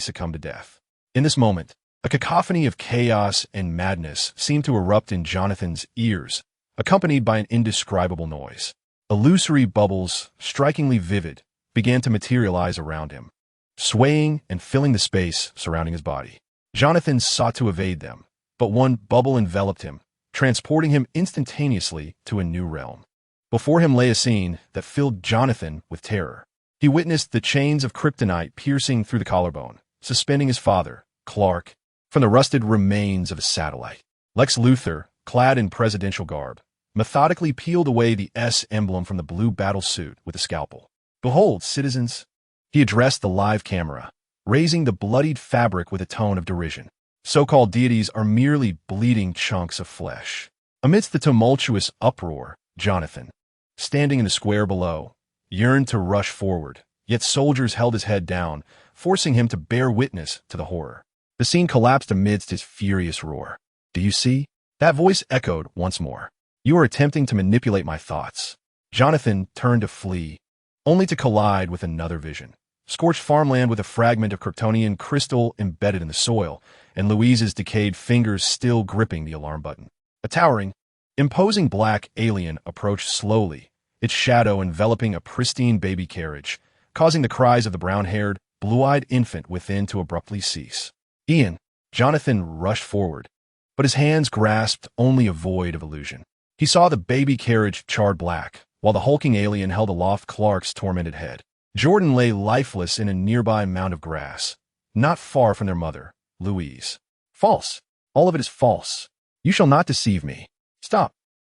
succumb to death. In this moment, a cacophony of chaos and madness seemed to erupt in Jonathan's ears, accompanied by an indescribable noise. Illusory bubbles, strikingly vivid, began to materialize around him, swaying and filling the space surrounding his body. Jonathan sought to evade them, but one bubble enveloped him, transporting him instantaneously to a new realm. Before him lay a scene that filled Jonathan with terror. He witnessed the chains of kryptonite piercing through the collarbone, suspending his father, Clark, from the rusted remains of a satellite. Lex Luthor, clad in presidential garb, methodically peeled away the S emblem from the blue battle suit with a scalpel. "Behold, citizens," he addressed the live camera, raising the bloodied fabric with a tone of derision. "So-called deities are merely bleeding chunks of flesh." Amidst the tumultuous uproar, Jonathan, standing in the square below, yearned to rush forward, yet soldiers held his head down, forcing him to bear witness to the horror. The scene collapsed amidst his furious roar. "Do you see?" That voice echoed once more. "You are attempting to manipulate my thoughts." Jonathan turned to flee, only to collide with another vision. Scorched farmland with a fragment of Kryptonian crystal embedded in the soil, and Louise's decayed fingers still gripping the alarm button. A towering, imposing black alien approached slowly, its shadow enveloping a pristine baby carriage, causing the cries of the brown-haired, blue-eyed infant within to abruptly cease. "Ian!" Jonathan rushed forward, but his hands grasped only a void of illusion. He saw the baby carriage charred black, while the hulking alien held aloft Clark's tormented head. Jordan lay lifeless in a nearby mound of grass, not far from their mother, Louise. "False. All of it is false. You shall not deceive me. Stop."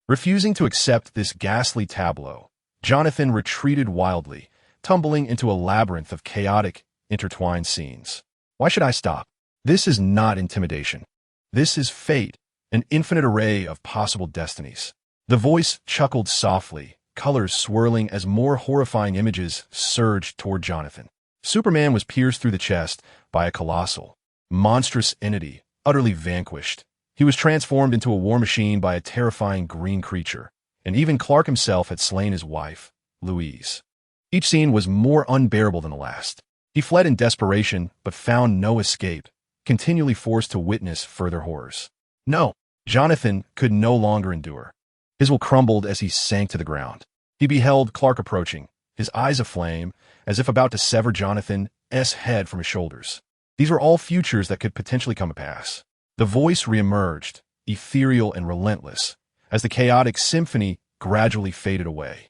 Refusing to accept this ghastly tableau, Jonathan retreated wildly, tumbling into a labyrinth of chaotic, intertwined scenes. "Why should I stop? This is not intimidation. This is fate, an infinite array of possible destinies." The voice chuckled softly, colors swirling as more horrifying images surged toward Jonathan. Superman was pierced through the chest by a colossal, monstrous entity, utterly vanquished. He was transformed into a war machine by a terrifying green creature, and even Clark himself had slain his wife, Louise. Each scene was more unbearable than the last. He fled in desperation, but found no escape, continually forced to witness further horrors. No, Jonathan could no longer endure. His will crumbled as he sank to the ground. He beheld Clark approaching, his eyes aflame, as if about to sever Jonathan's head from his shoulders. These were all futures that could potentially come to pass. The voice reemerged, ethereal and relentless, as the chaotic symphony gradually faded away.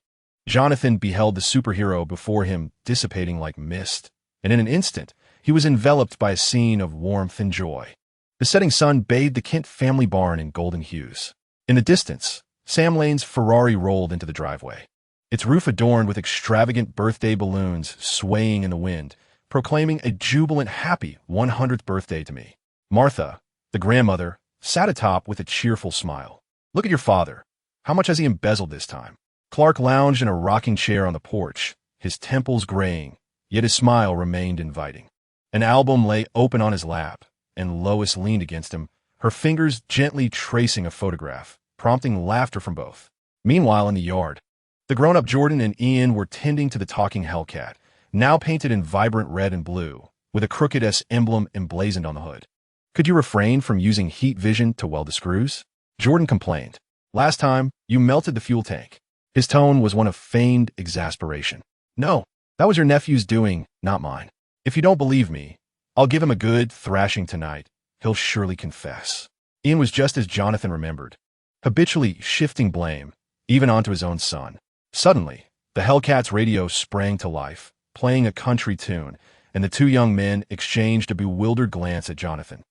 Jonathan beheld the superhero before him dissipating like mist, and in an instant, he was enveloped by a scene of warmth and joy. The setting sun bathed the Kent family barn in golden hues. In the distance, Sam Lane's Ferrari rolled into the driveway, its roof adorned with extravagant birthday balloons swaying in the wind, proclaiming a jubilant happy 100th birthday to me. Martha, the grandmother, sat atop with a cheerful smile. "Look at your father. How much has he embezzled this time?" Clark lounged in a rocking chair on the porch, his temples graying, yet his smile remained inviting. An album lay open on his lap, and Lois leaned against him, her fingers gently tracing a photograph, prompting laughter from both. Meanwhile, in the yard, the grown-up Jordan and Ian were tending to the talking Hellcat, now painted in vibrant red and blue, with a crooked S emblem emblazoned on the hood. "Could you refrain from using heat vision to weld the screws?" Jordan complained. Last time, you melted the fuel tank. His tone was one of feigned exasperation. No, that was your nephew's doing, not mine. If you don't believe me, I'll give him a good thrashing tonight. He'll surely confess. Ian was just as Jonathan remembered, habitually shifting blame, even onto his own son. Suddenly, the Hellcats radio sprang to life, playing a country tune, and the two young men exchanged a bewildered glance at Jonathan,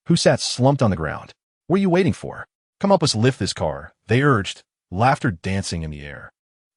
who sat slumped on the ground. What are you waiting for? Come help us lift this car, they urged, laughter dancing in the air.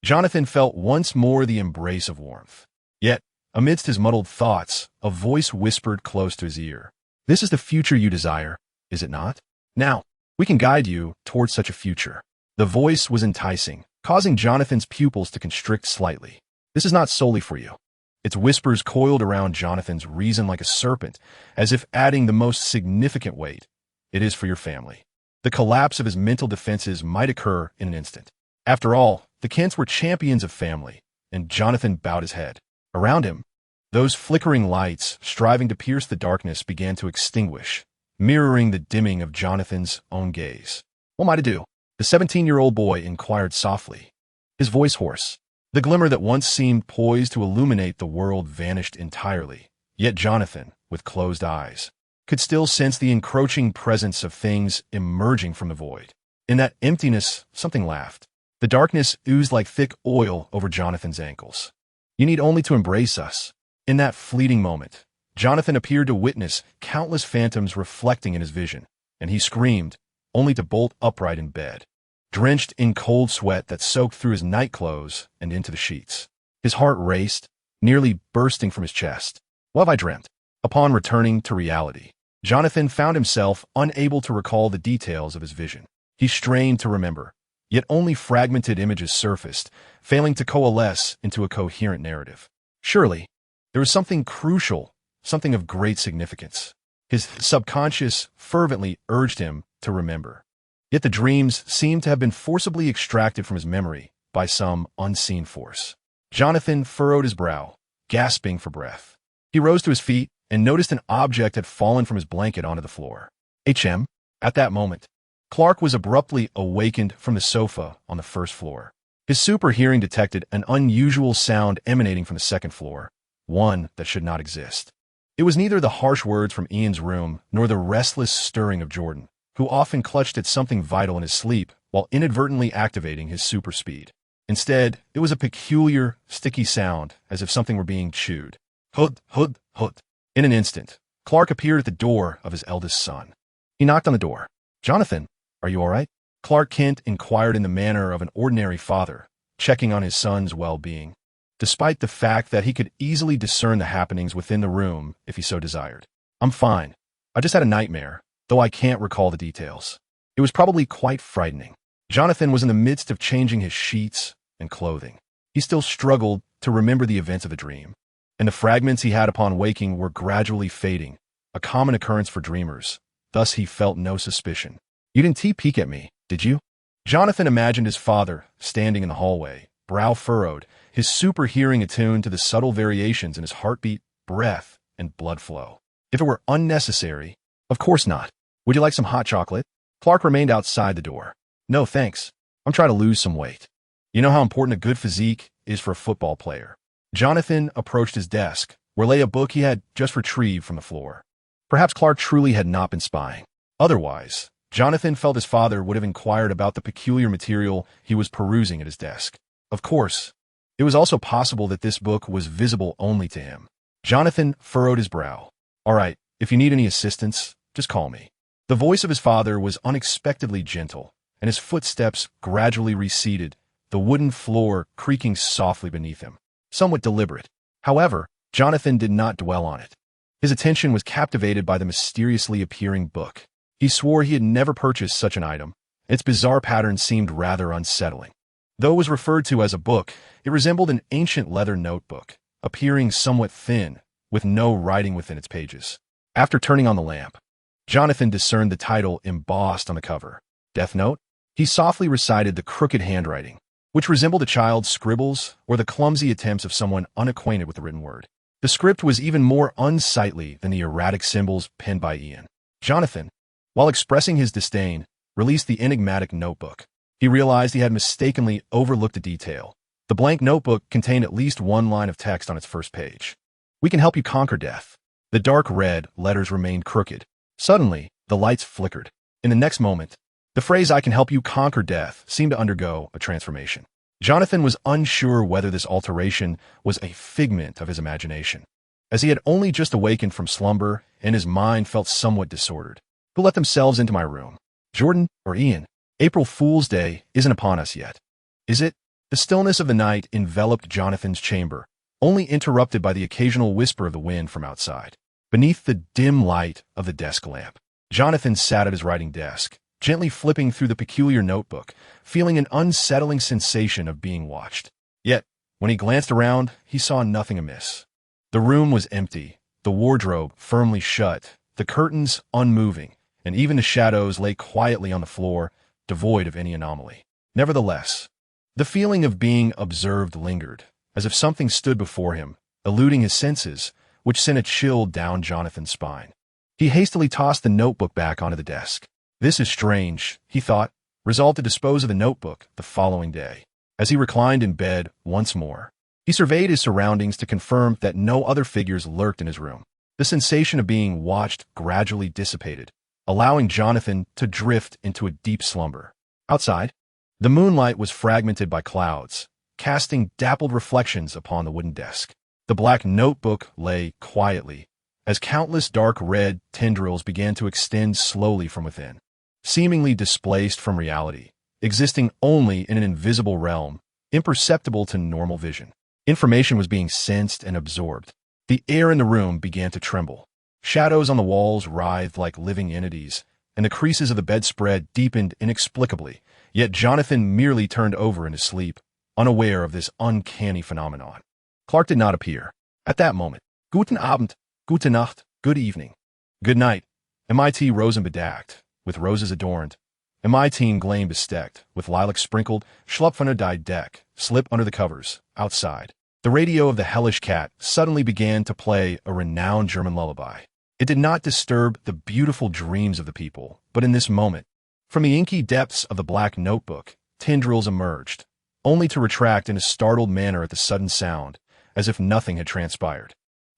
Jonathan felt once more the embrace of warmth. Yet, amidst his muddled thoughts, a voice whispered close to his ear. This is the future you desire, is it not? Now, we can guide you towards such a future. The voice was enticing, causing Jonathan's pupils to constrict slightly. This is not solely for you. Its whispers coiled around Jonathan's reason like a serpent, as if adding the most significant weight. It is for your family. The collapse of his mental defenses might occur in an instant. After all, the Kents were champions of family, and Jonathan bowed his head. Around him, those flickering lights, striving to pierce the darkness, began to extinguish, mirroring the dimming of Jonathan's own gaze. What am I to do? The 17-year-old boy inquired softly, his voice hoarse. The glimmer that once seemed poised to illuminate the world vanished entirely. Yet Jonathan, with closed eyes, could still sense the encroaching presence of things emerging from the void. In that emptiness, something laughed. The darkness oozed like thick oil over Jonathan's ankles. You need only to embrace us. In that fleeting moment, Jonathan appeared to witness countless phantoms reflecting in his vision, and he screamed, only to bolt upright in bed, drenched in cold sweat that soaked through his nightclothes and into the sheets. His heart raced, nearly bursting from his chest. What have I dreamt? Upon returning to reality, Jonathan found himself unable to recall the details of his vision. He strained to remember, yet only fragmented images surfaced, failing to coalesce into a coherent narrative. Surely, there was something crucial, something of great significance. His subconscious fervently urged him to remember. Yet the dreams seemed to have been forcibly extracted from his memory by some unseen force. Jonathan furrowed his brow, gasping for breath. He rose to his feet and noticed an object had fallen from his blanket onto the floor. HM. At that moment, Clark was abruptly awakened from the sofa on the first floor. His super hearing detected an unusual sound emanating from the second floor, one that should not exist. It was neither the harsh words from Ian's room nor the restless stirring of Jordan, who often clutched at something vital in his sleep while inadvertently activating his super speed. Instead, it was a peculiar, sticky sound, as if something were being chewed. Hud, hud, hud. In an instant, Clark appeared at the door of his eldest son. He knocked on the door. Jonathan, are you all right? Clark Kent inquired in the manner of an ordinary father, checking on his son's well-being, despite the fact that he could easily discern the happenings within the room if he so desired. I'm fine. I just had a nightmare, though I can't recall the details. It was probably quite frightening. Jonathan was in the midst of changing his sheets and clothing. He still struggled to remember the events of the dream, and the fragments he had upon waking were gradually fading, a common occurrence for dreamers. Thus he felt no suspicion. You didn't peek at me, did you? Jonathan imagined his father standing in the hallway, brow furrowed, his super hearing attuned to the subtle variations in his heartbeat, breath, and blood flow. If it were unnecessary, of course not. Would you like some hot chocolate? Clark remained outside the door. No, thanks. I'm trying to lose some weight. You know how important a good physique is for a football player. Jonathan approached his desk, where lay a book he had just retrieved from the floor. Perhaps Clark truly had not been spying. Otherwise, Jonathan felt his father would have inquired about the peculiar material he was perusing at his desk. Of course, it was also possible that this book was visible only to him. Jonathan furrowed his brow. All right, if you need any assistance, just call me. The voice of his father was unexpectedly gentle, and his footsteps gradually receded, the wooden floor creaking softly beneath him. Somewhat deliberate. However, Jonathan did not dwell on it. His attention was captivated by the mysteriously appearing book. He swore he had never purchased such an item. Its bizarre pattern seemed rather unsettling. Though it was referred to as a book, it resembled an ancient leather notebook, appearing somewhat thin, with no writing within its pages. After turning on the lamp, Jonathan discerned the title embossed on the cover. Death Note? He softly recited the crooked handwriting, which resembled a child's scribbles or the clumsy attempts of someone unacquainted with the written word. The script was even more unsightly than the erratic symbols penned by Ian. Jonathan, while expressing his disdain, released the enigmatic notebook. He realized he had mistakenly overlooked a detail. The blank notebook contained at least one line of text on its first page. "We can help you conquer death." The dark red letters remained crooked. Suddenly, the lights flickered. In the next moment, the phrase "I can help you conquer death" seemed to undergo a transformation. Jonathan was unsure whether this alteration was a figment of his imagination, as he had only just awakened from slumber and his mind felt somewhat disordered. Who let themselves into my room? Jordan or Ian? April Fool's Day isn't upon us yet, is it? The stillness of the night enveloped Jonathan's chamber, only interrupted by the occasional whisper of the wind from outside. Beneath the dim light of the desk lamp, Jonathan sat at his writing desk, gently flipping through the peculiar notebook, feeling an unsettling sensation of being watched. Yet, when he glanced around, he saw nothing amiss. The room was empty, the wardrobe firmly shut, the curtains unmoving, and even the shadows lay quietly on the floor, devoid of any anomaly. Nevertheless, the feeling of being observed lingered, as if something stood before him, eluding his senses, which sent a chill down Jonathan's spine. He hastily tossed the notebook back onto the desk. This is strange, he thought, resolved to dispose of the notebook the following day. As he reclined in bed once more, he surveyed his surroundings to confirm that no other figures lurked in his room. The sensation of being watched gradually dissipated, allowing Jonathan to drift into a deep slumber. Outside, the moonlight was fragmented by clouds, casting dappled reflections upon the wooden desk. The black notebook lay quietly, as countless dark red tendrils began to extend slowly from within, seemingly displaced from reality, existing only in an invisible realm, imperceptible to normal vision. Information was being sensed and absorbed. The air in the room began to tremble. Shadows on the walls writhed like living entities, and the creases of the bedspread deepened inexplicably, yet Jonathan merely turned over in his sleep, unaware of this uncanny phenomenon. Clark did not appear. At that moment, Guten Abend, Gute Nacht, good evening. Good night. MIT rosenbedeckt, with roses adorned. MIT Glame bestecked, with lilac sprinkled, Schlupfner die Deck, slip under the covers, outside. The radio of the hellish cat suddenly began to play a renowned German lullaby. It did not disturb the beautiful dreams of the people, but in this moment, from the inky depths of the black notebook, tendrils emerged, only to retract in a startled manner at the sudden sound, as if nothing had transpired.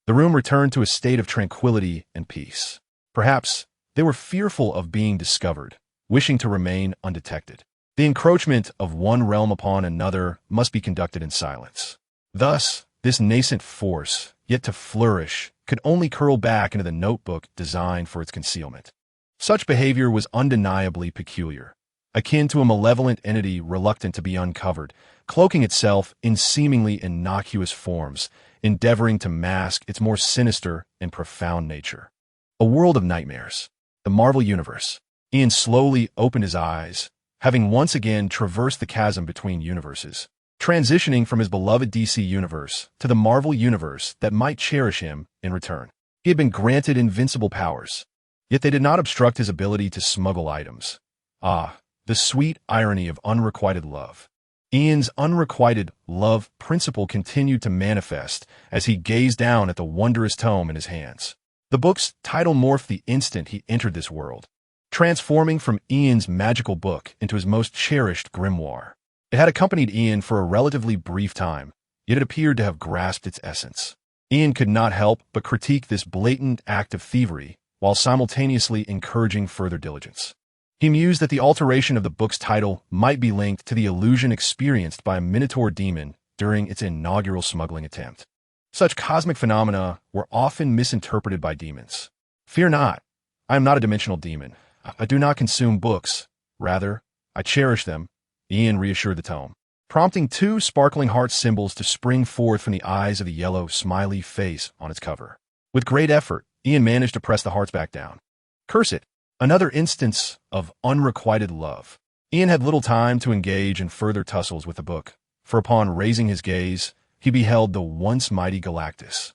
The room returned to a state of tranquility and peace. Perhaps they were fearful of being discovered, wishing to remain undetected. The encroachment of one realm upon another must be conducted in silence. Thus, this nascent force, yet to flourish, could only curl back into the notebook designed for its concealment. Such behavior was undeniably peculiar, akin to a malevolent entity reluctant to be uncovered, cloaking itself in seemingly innocuous forms, endeavoring to mask its more sinister and profound nature. A world of nightmares. The Marvel Universe. Ian slowly opened his eyes, having once again traversed the chasm between universes, transitioning from his beloved DC universe to the Marvel Universe that might cherish him in return. He had been granted invincible powers, yet they did not obstruct his ability to smuggle items. Ah, the sweet irony of unrequited love. Ian's unrequited love principle continued to manifest as he gazed down at the wondrous tome in his hands. The book's title morphed the instant he entered this world, transforming from Ian's magical book into his most cherished grimoire. It had accompanied Ian for a relatively brief time, yet it appeared to have grasped its essence. Ian could not help but critique this blatant act of thievery, while simultaneously encouraging further diligence. He mused that the alteration of the book's title might be linked to the illusion experienced by a Minotaur demon during its inaugural smuggling attempt. Such cosmic phenomena were often misinterpreted by demons. Fear not, I am not a dimensional demon. I do not consume books. Rather, I cherish them, Ian reassured the tome, prompting two sparkling heart symbols to spring forth from the eyes of the yellow, smiley face on its cover. With great effort, Ian managed to press the hearts back down. Curse it! Another instance of unrequited love. Ian had little time to engage in further tussles with the book, for upon raising his gaze, he beheld the once mighty Galactus,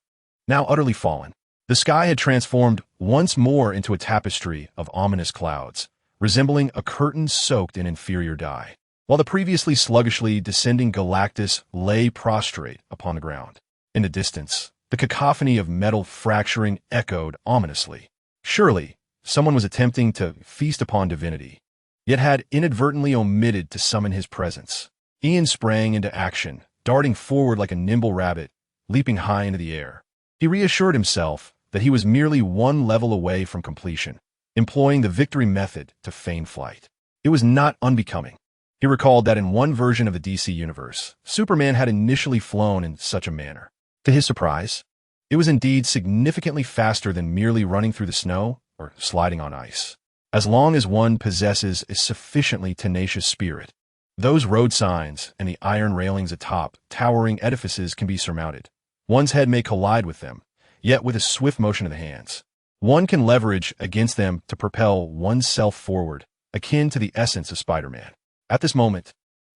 now utterly fallen. The sky had transformed once more into a tapestry of ominous clouds, resembling a curtain soaked in inferior dye, while the previously sluggishly descending Galactus lay prostrate upon the ground. In the distance, the cacophony of metal fracturing echoed ominously. Surely, someone was attempting to feast upon divinity. yet had inadvertently omitted to summon his presence. Ian sprang into action, darting forward like a nimble rabbit, leaping high into the air. He reassured himself that he was merely one level away from completion, employing the victory method to feign flight. It was not unbecoming. He recalled that in one version of the DC universe, Superman had initially flown in such a manner. To his surprise, it was indeed significantly faster than merely running through the snow or sliding on ice. As long as one possesses a sufficiently tenacious spirit, those road signs and the iron railings atop towering edifices can be surmounted. One's head may collide with them, yet with a swift motion of the hands, one can leverage against them to propel oneself forward, akin to the essence of Spider-Man. At this moment,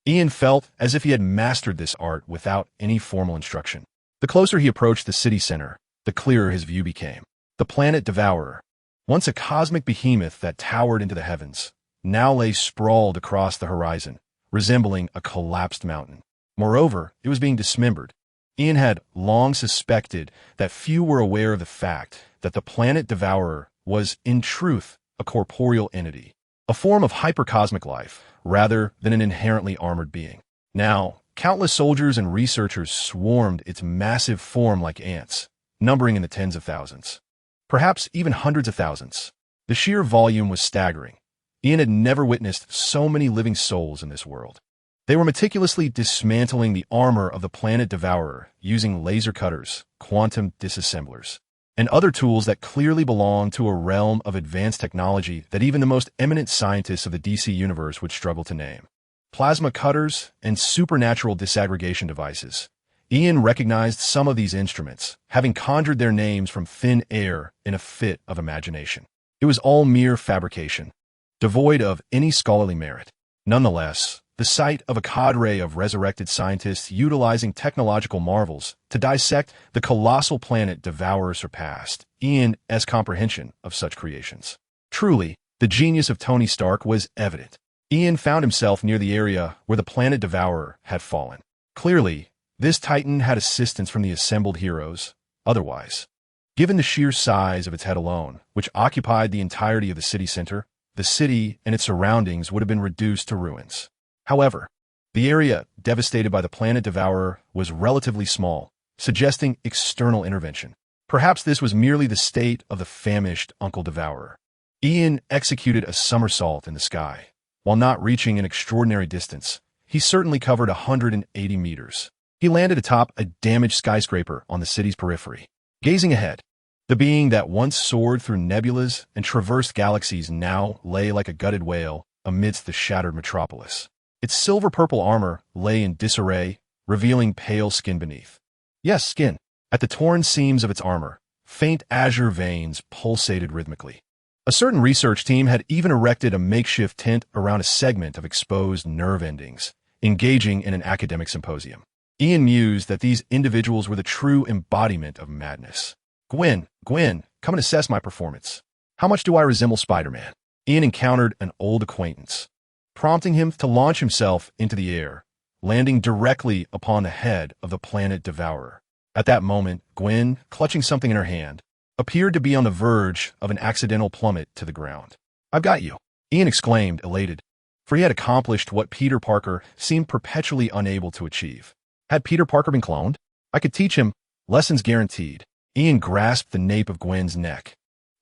Ian felt as if he had mastered this art without any formal instruction. The closer he approached the city center, the clearer his view became. The planet Devourer, once a cosmic behemoth that towered into the heavens, now lay sprawled across the horizon, resembling a collapsed mountain. Moreover, it was being dismembered. Ian had long suspected that few were aware of the fact that the planet Devourer was, in truth, a corporeal entity, a form of hypercosmic life, rather than an inherently armored being. Now, countless soldiers and researchers swarmed its massive form like ants, numbering in the tens of thousands, perhaps even hundreds of thousands. The sheer volume was staggering. Ian had never witnessed so many living souls in this world. They were meticulously dismantling the armor of the planet Devourer using laser cutters, quantum disassemblers, and other tools that clearly belonged to a realm of advanced technology that even the most eminent scientists of the DC universe would struggle to name. Plasma cutters and supernatural disaggregation devices. Ian recognized some of these instruments, having conjured their names from thin air in a fit of imagination. It was all mere fabrication, devoid of any scholarly merit. Nonetheless, the sight of a cadre of resurrected scientists utilizing technological marvels to dissect the colossal planet Devourer surpassed Ian's comprehension of such creations. Truly, the genius of Tony Stark was evident. Ian found himself near the area where the planet Devourer had fallen. Clearly, this titan had assistance from the assembled heroes. Otherwise, given the sheer size of its head alone, which occupied the entirety of the city center, the city and its surroundings would have been reduced to ruins. However, the area devastated by the planet Devourer was relatively small, suggesting external intervention. Perhaps this was merely the state of the famished Uncle Devourer. Ian executed a somersault in the sky. While not reaching an extraordinary distance, he certainly covered 180 meters. He landed atop a damaged skyscraper on the city's periphery. Gazing ahead, the being that once soared through nebulas and traversed galaxies now lay like a gutted whale amidst the shattered metropolis. Its silver-purple armor lay in disarray, revealing pale skin beneath. Yes, skin. At the torn seams of its armor, faint azure veins pulsated rhythmically. A certain research team had even erected a makeshift tent around a segment of exposed nerve endings, engaging in an academic symposium. Ian mused that these individuals were the true embodiment of madness. Gwen, come and assess my performance. How much do I resemble Spider-Man? Ian encountered an old acquaintance, prompting him to launch himself into the air, landing directly upon the head of the planet Devourer. At that moment, Gwen, clutching something in her hand, appeared to be on the verge of an accidental plummet to the ground. I've got you, Ian exclaimed, elated, for he had accomplished what Peter Parker seemed perpetually unable to achieve. Had Peter Parker been cloned? I could teach him, lessons guaranteed. Ian grasped the nape of Gwen's neck,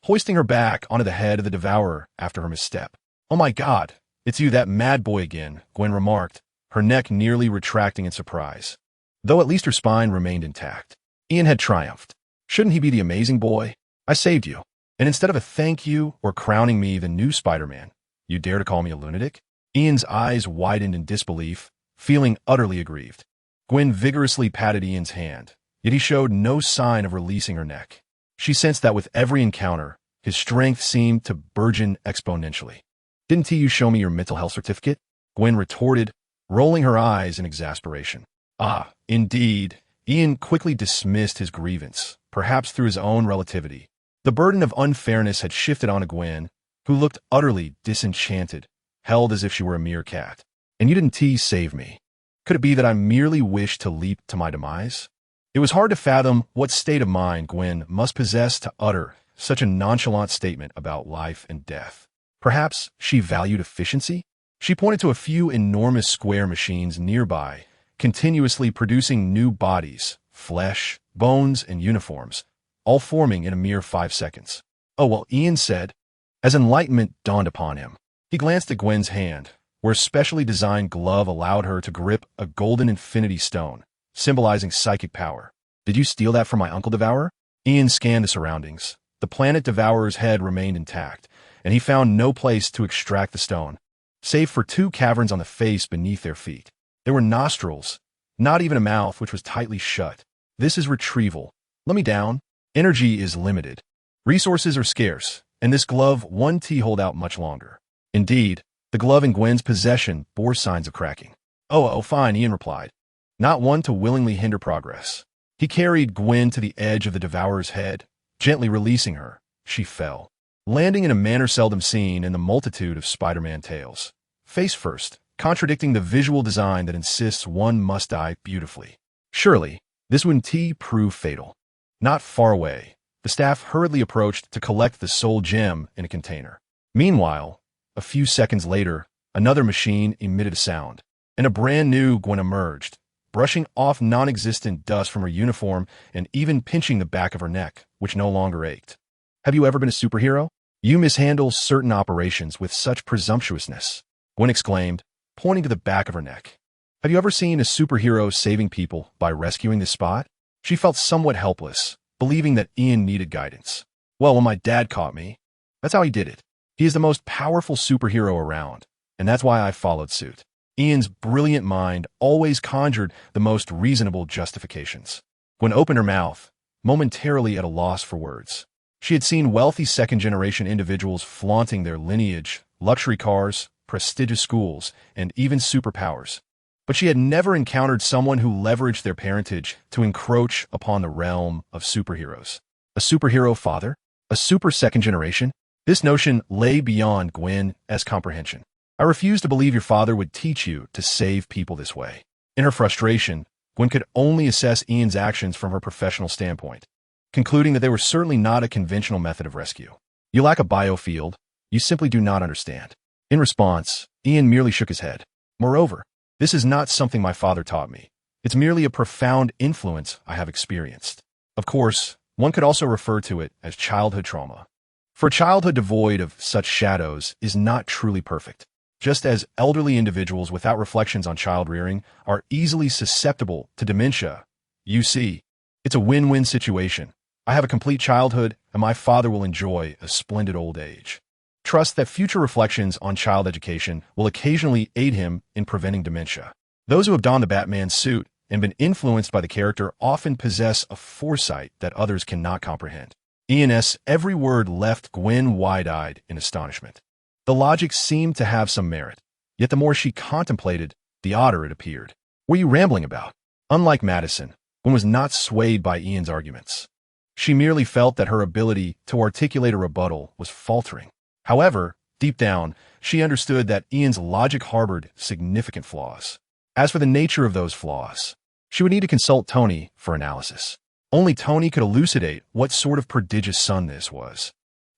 hoisting her back onto the head of the Devourer after her misstep. Oh my God! It's you, that mad boy again, Gwen remarked, her neck nearly retracting in surprise. Though at least her spine remained intact. Ian had triumphed. Shouldn't he be the amazing boy? I saved you. And instead of a thank you or crowning me the new Spider-Man, you dare to call me a lunatic? Ian's eyes widened in disbelief, feeling utterly aggrieved. Gwen vigorously patted Ian's hand, yet he showed no sign of releasing her neck. She sensed that with every encounter, his strength seemed to burgeon exponentially. Didn't you show me your mental health certificate? Gwen retorted, rolling her eyes in exasperation. Ah, indeed. Ian quickly dismissed his grievance, perhaps through his own relativity. The burden of unfairness had shifted onto Gwen, who looked utterly disenchanted, held as if she were a mere cat. And you didn't save me. Could it be that I merely wished to leap to my demise? It was hard to fathom what state of mind Gwen must possess to utter such a nonchalant statement about life and death. Perhaps she valued efficiency? She pointed to a few enormous square machines nearby, continuously producing new bodies, flesh, bones, and uniforms, all forming in a mere 5 seconds. Oh, well, Ian said, as enlightenment dawned upon him. He glanced at Gwen's hand, where a specially designed glove allowed her to grip a golden infinity stone, symbolizing psychic power. Did you steal that from my Uncle Devourer? Ian scanned the surroundings. The planet Devourer's head remained intact, and he found no place to extract the stone, save for 2 caverns on the face beneath their feet. There were nostrils, not even a mouth which was tightly shut. This is retrieval. Let me down. Energy is limited. Resources are scarce, and this glove won't hold out much longer. Indeed, the glove in Gwen's possession bore signs of cracking. Oh, fine, Ian replied, not one to willingly hinder progress. He carried Gwen to the edge of the Devourer's head, gently releasing her. She fell, landing in a manner seldom seen in the multitude of Spider-Man tales. Face first, contradicting the visual design that insists one must die beautifully. Surely, this wouldn't prove fatal. Not far away, the staff hurriedly approached to collect the soul gem in a container. Meanwhile, a few seconds later, another machine emitted a sound, and a brand new Gwen emerged, brushing off non-existent dust from her uniform and even pinching the back of her neck, which no longer ached. Have you ever been a superhero? You mishandle certain operations with such presumptuousness, Gwen exclaimed, pointing to the back of her neck. Have you ever seen a superhero saving people by rescuing this spot? She felt somewhat helpless, believing that Ian needed guidance. Well, when my dad caught me, that's how he did it. He is the most powerful superhero around, and that's why I followed suit. Ian's brilliant mind always conjured the most reasonable justifications. Gwen opened her mouth, momentarily at a loss for words. She had seen wealthy second-generation individuals flaunting their lineage, luxury cars, prestigious schools, and even superpowers. But she had never encountered someone who leveraged their parentage to encroach upon the realm of superheroes. A superhero father? A super second generation? This notion lay beyond Gwen's comprehension. I refuse to believe your father would teach you to save people this way. In her frustration, Gwen could only assess Ian's actions from her professional standpoint, concluding that they were certainly not a conventional method of rescue. You lack a biofield. You simply do not understand. In response, Ian merely shook his head. Moreover, this is not something my father taught me. It's merely a profound influence I have experienced. Of course, one could also refer to it as childhood trauma. For a childhood devoid of such shadows is not truly perfect. Just as elderly individuals without reflections on child rearing are easily susceptible to dementia, you see, it's a win-win situation. I have a complete childhood, and my father will enjoy a splendid old age. Trust that future reflections on child education will occasionally aid him in preventing dementia. Those who have donned the Batman suit and been influenced by the character often possess a foresight that others cannot comprehend. Ian's every word left Gwen wide-eyed in astonishment. The logic seemed to have some merit, yet the more she contemplated, the odder it appeared. What were you rambling about? Unlike Madison, Gwen was not swayed by Ian's arguments. She merely felt that her ability to articulate a rebuttal was faltering. However, deep down, she understood that Ian's logic harbored significant flaws. As for the nature of those flaws, she would need to consult Tony for analysis. Only Tony could elucidate what sort of prodigious son this was,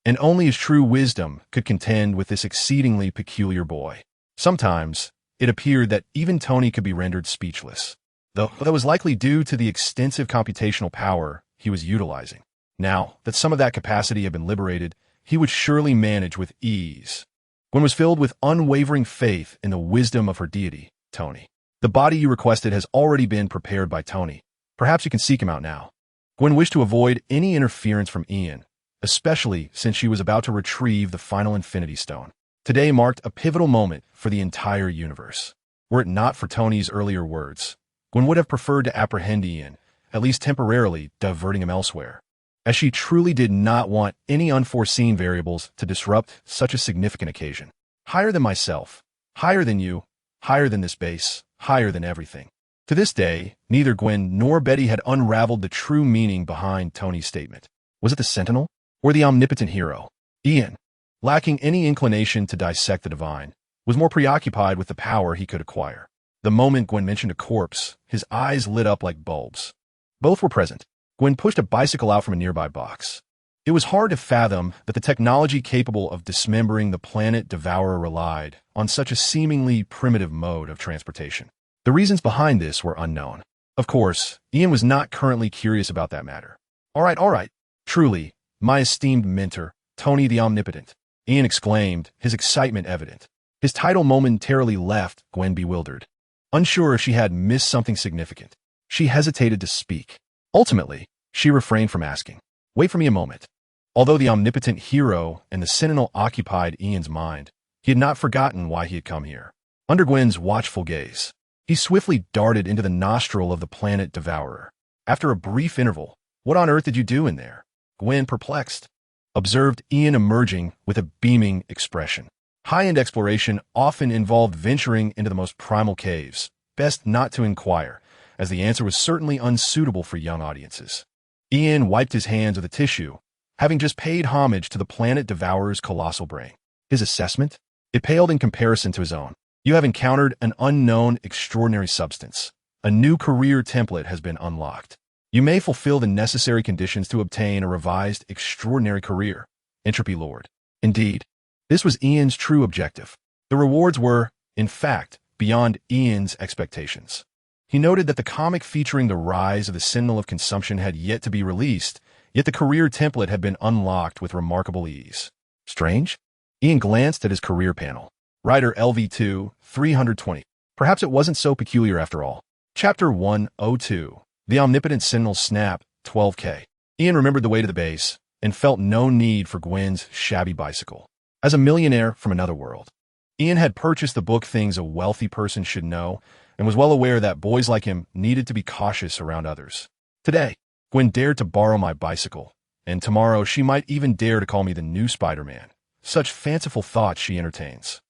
and only his true wisdom could contend with this exceedingly peculiar boy. Sometimes, it appeared that even Tony could be rendered speechless, though that was likely due to the extensive computational power he was utilizing. Now that some of that capacity had been liberated, he would surely manage with ease. Gwen was filled with unwavering faith in the wisdom of her deity, Tony. The body you requested has already been prepared by Tony. Perhaps you can seek him out now. Gwen wished to avoid any interference from Ian, especially since she was about to retrieve the final Infinity Stone. Today marked a pivotal moment for the entire universe. Were it not for Tony's earlier words, Gwen would have preferred to apprehend Ian, at least temporarily diverting him elsewhere, as she truly did not want any unforeseen variables to disrupt such a significant occasion. Higher than myself, higher than you, higher than this base, higher than everything. To this day, neither Gwen nor Betty had unraveled the true meaning behind Tony's statement. Was it the Sentinel or the omnipotent hero? Ian, lacking any inclination to dissect the divine, was more preoccupied with the power he could acquire. The moment Gwen mentioned a corpse, his eyes lit up like bulbs. Both were present. Gwen pushed a bicycle out from a nearby box. It was hard to fathom that the technology capable of dismembering the planet Devourer relied on such a seemingly primitive mode of transportation. The reasons behind this were unknown. Of course, Ian was not currently curious about that matter. All right. Truly, my esteemed mentor, Tony the Omnipotent, Ian exclaimed, his excitement evident. His title momentarily left Gwen bewildered. Unsure if she had missed something significant, she hesitated to speak. Ultimately, she refrained from asking. Wait for me a moment. Although the omnipotent hero and the Sentinel occupied Ian's mind, he had not forgotten why he had come here. Under Gwen's watchful gaze, he swiftly darted into the nostril of the planet Devourer. After a brief interval, what on earth did you do in there? Gwen, perplexed, observed Ian emerging with a beaming expression. High-end exploration often involved venturing into the most primal caves. Best not to inquire, as the answer was certainly unsuitable for young audiences. Ian wiped his hands with a tissue, having just paid homage to the planet Devourer's colossal brain. His assessment? It paled in comparison to his own. You have encountered an unknown extraordinary substance. A new career template has been unlocked. You may fulfill the necessary conditions to obtain a revised extraordinary career. Entropy Lord. Indeed, this was Ian's true objective. The rewards were, in fact, beyond Ian's expectations. He noted that the comic featuring the rise of the Sentinel of Consumption had yet to be released, yet the career template had been unlocked with remarkable ease. Strange? Ian glanced at his career panel. Writer LV2, 320. Perhaps it wasn't so peculiar after all. Chapter 102. The Omnipotent Sentinel Snap, 12K. Ian remembered the way to the base and felt no need for Gwen's shabby bicycle. As a millionaire from another world, Ian had purchased the book Things a Wealthy Person Should Know and was well aware that boys like him needed to be cautious around others. Today, Gwen dared to borrow my bicycle, and tomorrow she might even dare to call me the new Spider-Man. Such fanciful thoughts she entertains.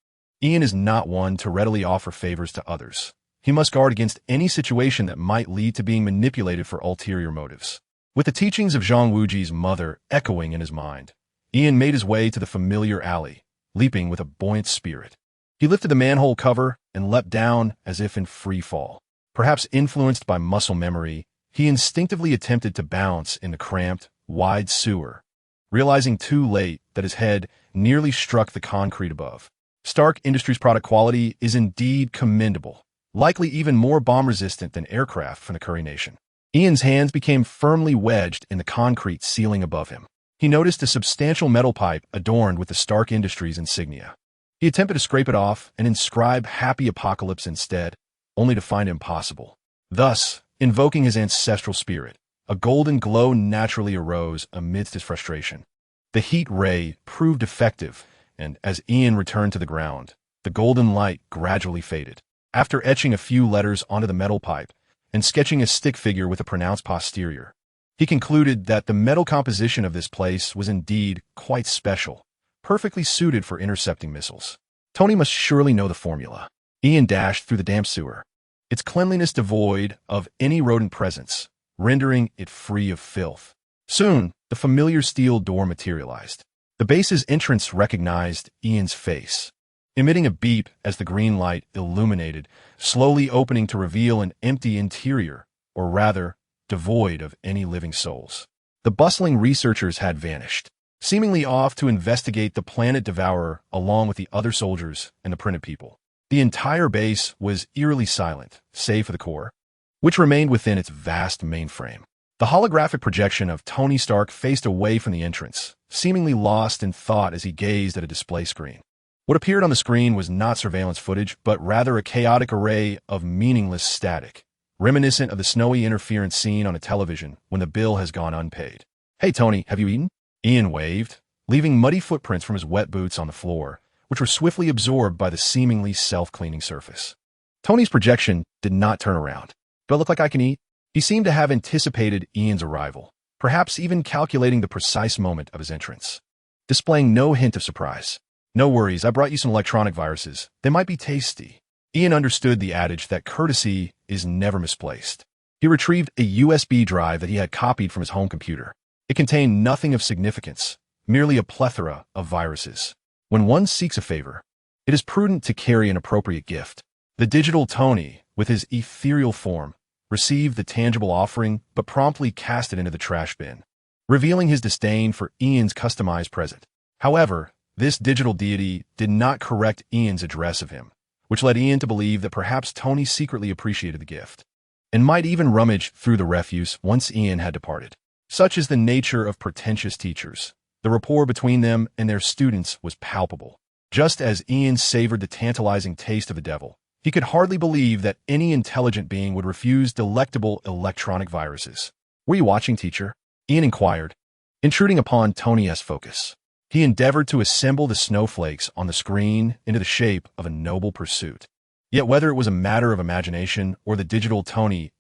Ian is not one to readily offer favors to others. He must guard against any situation that might lead to being manipulated for ulterior motives. With the teachings of Zhang Wuji's mother echoing in his mind, Ian made his way to the familiar alley, leaping with a buoyant spirit. He lifted the manhole cover and leapt down as if in free fall. Perhaps influenced by muscle memory, he instinctively attempted to bounce in the cramped, wide sewer, realizing too late that his head nearly struck the concrete above. Stark Industries' product quality is indeed commendable, likely even more bomb-resistant than aircraft from the Curry Nation. Ian's hands became firmly wedged in the concrete ceiling above him. He noticed a substantial metal pipe adorned with the Stark Industries insignia. He attempted to scrape it off and inscribe Happy Apocalypse instead, only to find it impossible. Thus, invoking his ancestral spirit, a golden glow naturally arose amidst his frustration. The heat ray proved effective, and as Ian returned to the ground, the golden light gradually faded. After etching a few letters onto the metal pipe and sketching a stick figure with a pronounced posterior, he concluded that the metal composition of this place was indeed quite special, perfectly suited for intercepting missiles. Tony must surely know the formula. Ian dashed through the damp sewer, its cleanliness devoid of any rodent presence, rendering it free of filth. Soon, the familiar steel door materialized. The base's entrance recognized Ian's face, emitting a beep as the green light illuminated, slowly opening to reveal an empty interior, or rather, devoid of any living souls. The bustling researchers had vanished, seemingly off to investigate the planet Devourer along with the other soldiers and the printed people. The entire base was eerily silent, save for the core, which remained within its vast mainframe. The holographic projection of Tony Stark faced away from the entrance, seemingly lost in thought as he gazed at a display screen. What appeared on the screen was not surveillance footage, but rather a chaotic array of meaningless static, reminiscent of the snowy interference seen on a television when the bill has gone unpaid. Hey, Tony, have you eaten? Ian waved, leaving muddy footprints from his wet boots on the floor, which were swiftly absorbed by the seemingly self-cleaning surface. Tony's projection did not turn around. Do I look like I can eat? He seemed to have anticipated Ian's arrival, perhaps even calculating the precise moment of his entrance, displaying no hint of surprise. No worries, I brought you some electronic viruses. They might be tasty. Ian understood the adage that courtesy is never misplaced. He retrieved a USB drive that he had copied from his home computer. It contained nothing of significance, merely a plethora of viruses. When one seeks a favor, it is prudent to carry an appropriate gift. The digital Tony, with his ethereal form, received the tangible offering but promptly cast it into the trash bin. revealing his disdain for Ian's customized present. However, this digital deity did not correct Ian's address of him, which led Ian to believe that perhaps Tony secretly appreciated the gift, and might even rummage through the refuse once Ian had departed. Such is the nature of pretentious teachers. The rapport between them and their students was palpable. Just as Ian savored the tantalizing taste of the devil, he could hardly believe that any intelligent being would refuse delectable electronic viruses. "Were you watching, teacher?" Ian inquired, intruding upon Tony's focus. He endeavored to assemble the snowflakes on the screen into the shape of a noble pursuit. Yet whether it was a matter of imagination or the digital Tony's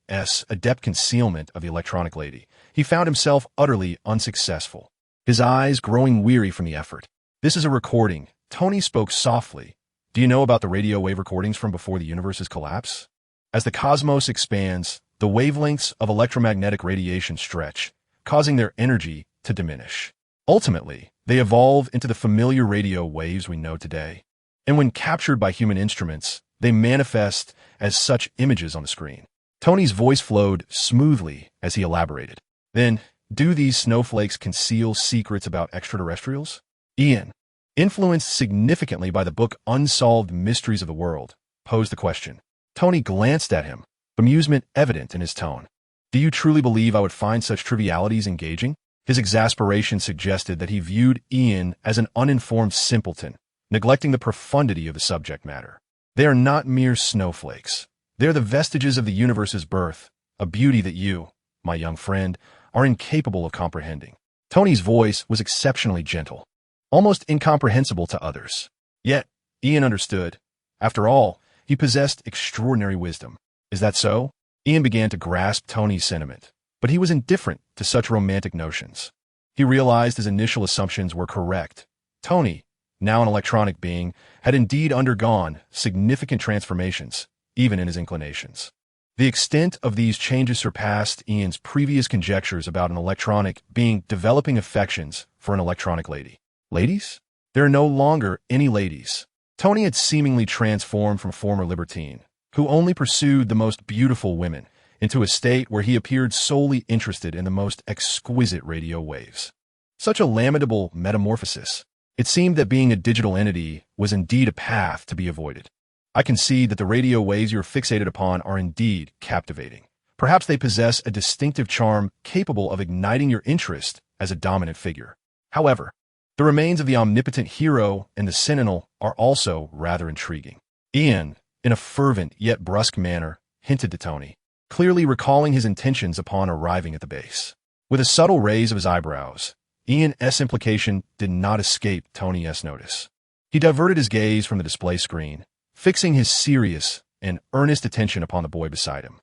adept concealment of the electronic lady, he found himself utterly unsuccessful, his eyes growing weary from the effort. "This is a recording." Tony spoke softly. "Do you know about the radio wave recordings from before the universe's collapse? As the cosmos expands, the wavelengths of electromagnetic radiation stretch, causing their energy to diminish. Ultimately, they evolve into the familiar radio waves we know today. And when captured by human instruments, they manifest as such images on the screen." Tony's voice flowed smoothly as he elaborated. "Then, do these snowflakes conceal secrets about extraterrestrials?" Ian, influenced significantly by the book Unsolved Mysteries of the World, posed the question. Tony glanced at him, amusement evident in his tone. "Do you truly believe I would find such trivialities engaging?" His exasperation suggested that he viewed Ian as an uninformed simpleton, neglecting the profundity of the subject matter. "They are not mere snowflakes. They are the vestiges of the universe's birth, a beauty that you, my young friend, are incapable of comprehending." Tony's voice was exceptionally gentle, almost incomprehensible to others. Yet, Ian understood. After all, he possessed extraordinary wisdom. "Is that so?" Ian began to grasp Tony's sentiment, but he was indifferent to such romantic notions. He realized his initial assumptions were correct. Tony, now an electronic being, had indeed undergone significant transformations, even in his inclinations. The extent of these changes surpassed Ian's previous conjectures about an electronic being developing affections for an electronic lady. Ladies? There are no longer any ladies. Tony had seemingly transformed from former libertine, who only pursued the most beautiful women, into a state where he appeared solely interested in the most exquisite radio waves. Such a lamentable metamorphosis. It seemed that being a digital entity was indeed a path to be avoided. "I concede that the radio waves you are fixated upon are indeed captivating. Perhaps they possess a distinctive charm capable of igniting your interest as a dominant figure. However, the remains of the omnipotent hero and the sentinel are also rather intriguing." Ian, in a fervent yet brusque manner, hinted to Tony, clearly recalling his intentions upon arriving at the base. With a subtle raise of his eyebrows, Ian's implication did not escape Tony's notice. He diverted his gaze from the display screen, fixing his serious and earnest attention upon the boy beside him.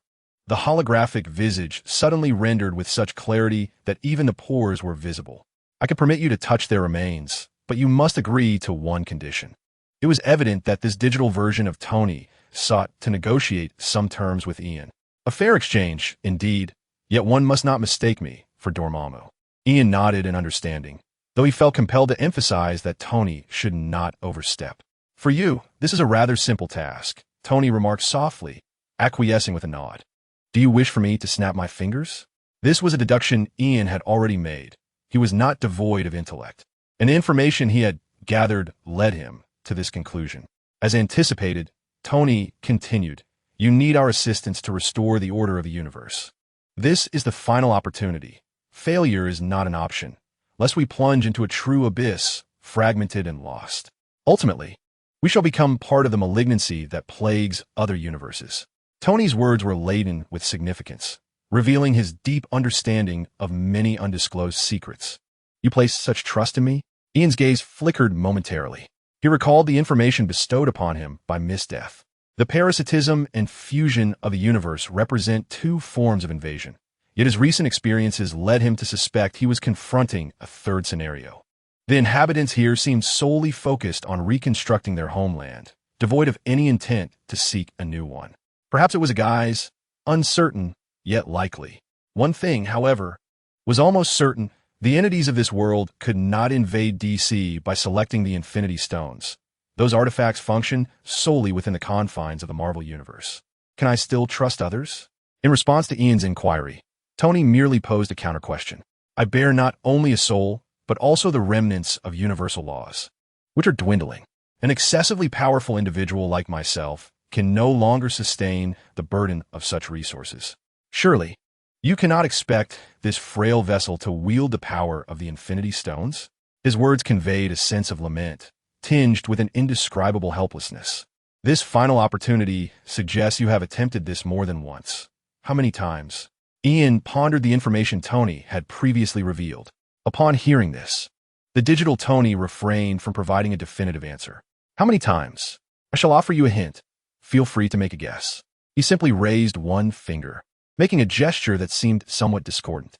The holographic visage suddenly rendered with such clarity that even the pores were visible. "I can permit you to touch their remains, but you must agree to one condition." It was evident that this digital version of Tony sought to negotiate some terms with Ian. A fair exchange, indeed, yet one must not mistake me for Dormammu. Ian nodded in understanding, though he felt compelled to emphasize that Tony should not overstep. "For you, this is a rather simple task," Tony remarked softly, acquiescing with a nod. "Do you wish for me to snap my fingers?" This was a deduction Ian had already made. He was not devoid of intellect, and the information he had gathered led him to this conclusion. As anticipated, Tony continued, "You need our assistance to restore the order of the universe. This is the final opportunity. Failure is not an option, lest we plunge into a true abyss, fragmented and lost. Ultimately, we shall become part of the malignancy that plagues other universes." Tony's words were laden with significance, revealing his deep understanding of many undisclosed secrets. "You place such trust in me?" Ian's gaze flickered momentarily. He recalled the information bestowed upon him by Miss Death. The parasitism and fusion of the universe represent two forms of invasion. Yet his recent experiences led him to suspect he was confronting a third scenario. The inhabitants here seemed solely focused on reconstructing their homeland, devoid of any intent to seek a new one. Perhaps it was a guise, uncertain, yet likely. One thing, however, was almost certain: the entities of this world could not invade DC by selecting the Infinity Stones. Those artifacts function solely within the confines of the Marvel Universe. Can I still trust others? In response to Ian's inquiry, Tony merely posed a counter-question. I bear not only a soul, but also the remnants of universal laws, which are dwindling. An excessively powerful individual like myself can no longer sustain the burden of such resources. Surely, you cannot expect this frail vessel to wield the power of the infinity stones? His words conveyed a sense of lament, tinged with an indescribable helplessness. This final opportunity suggests you have attempted this more than once. How many times? Ian pondered the information Tony had previously revealed. Upon hearing this, the digital Tony refrained from providing a definitive answer. How many times? I shall offer you a hint. Feel free to make a guess. He simply raised one finger, making a gesture that seemed somewhat discordant.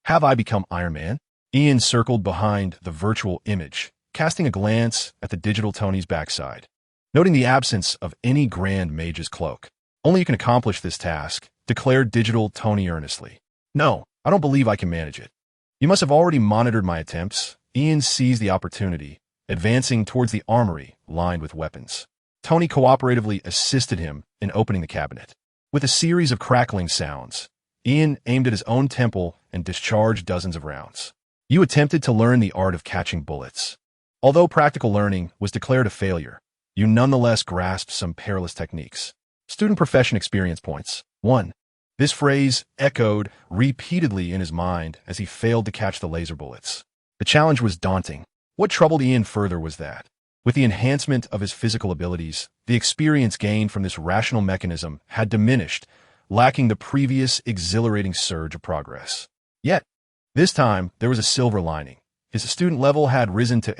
Have I become Iron Man? Ian circled behind the virtual image, casting a glance at the digital Tony's backside, noting the absence of any grand mage's cloak. Only you can accomplish this task, declared digital Tony earnestly. No, I don't believe I can manage it. You must have already monitored my attempts. Ian seized the opportunity, advancing towards the armory lined with weapons. Tony cooperatively assisted him in opening the cabinet. With a series of crackling sounds, Ian aimed at his own temple and discharged dozens of rounds. You attempted to learn the art of catching bullets. Although practical learning was declared a failure, you nonetheless grasped some perilous techniques. Student profession experience points. 1. This phrase echoed repeatedly in his mind as he failed to catch the laser bullets. The challenge was daunting. What troubled Ian further was that, with the enhancement of his physical abilities, the experience gained from this rational mechanism had diminished, lacking the previous exhilarating surge of progress. Yet, this time, there was a silver lining. His student level had risen to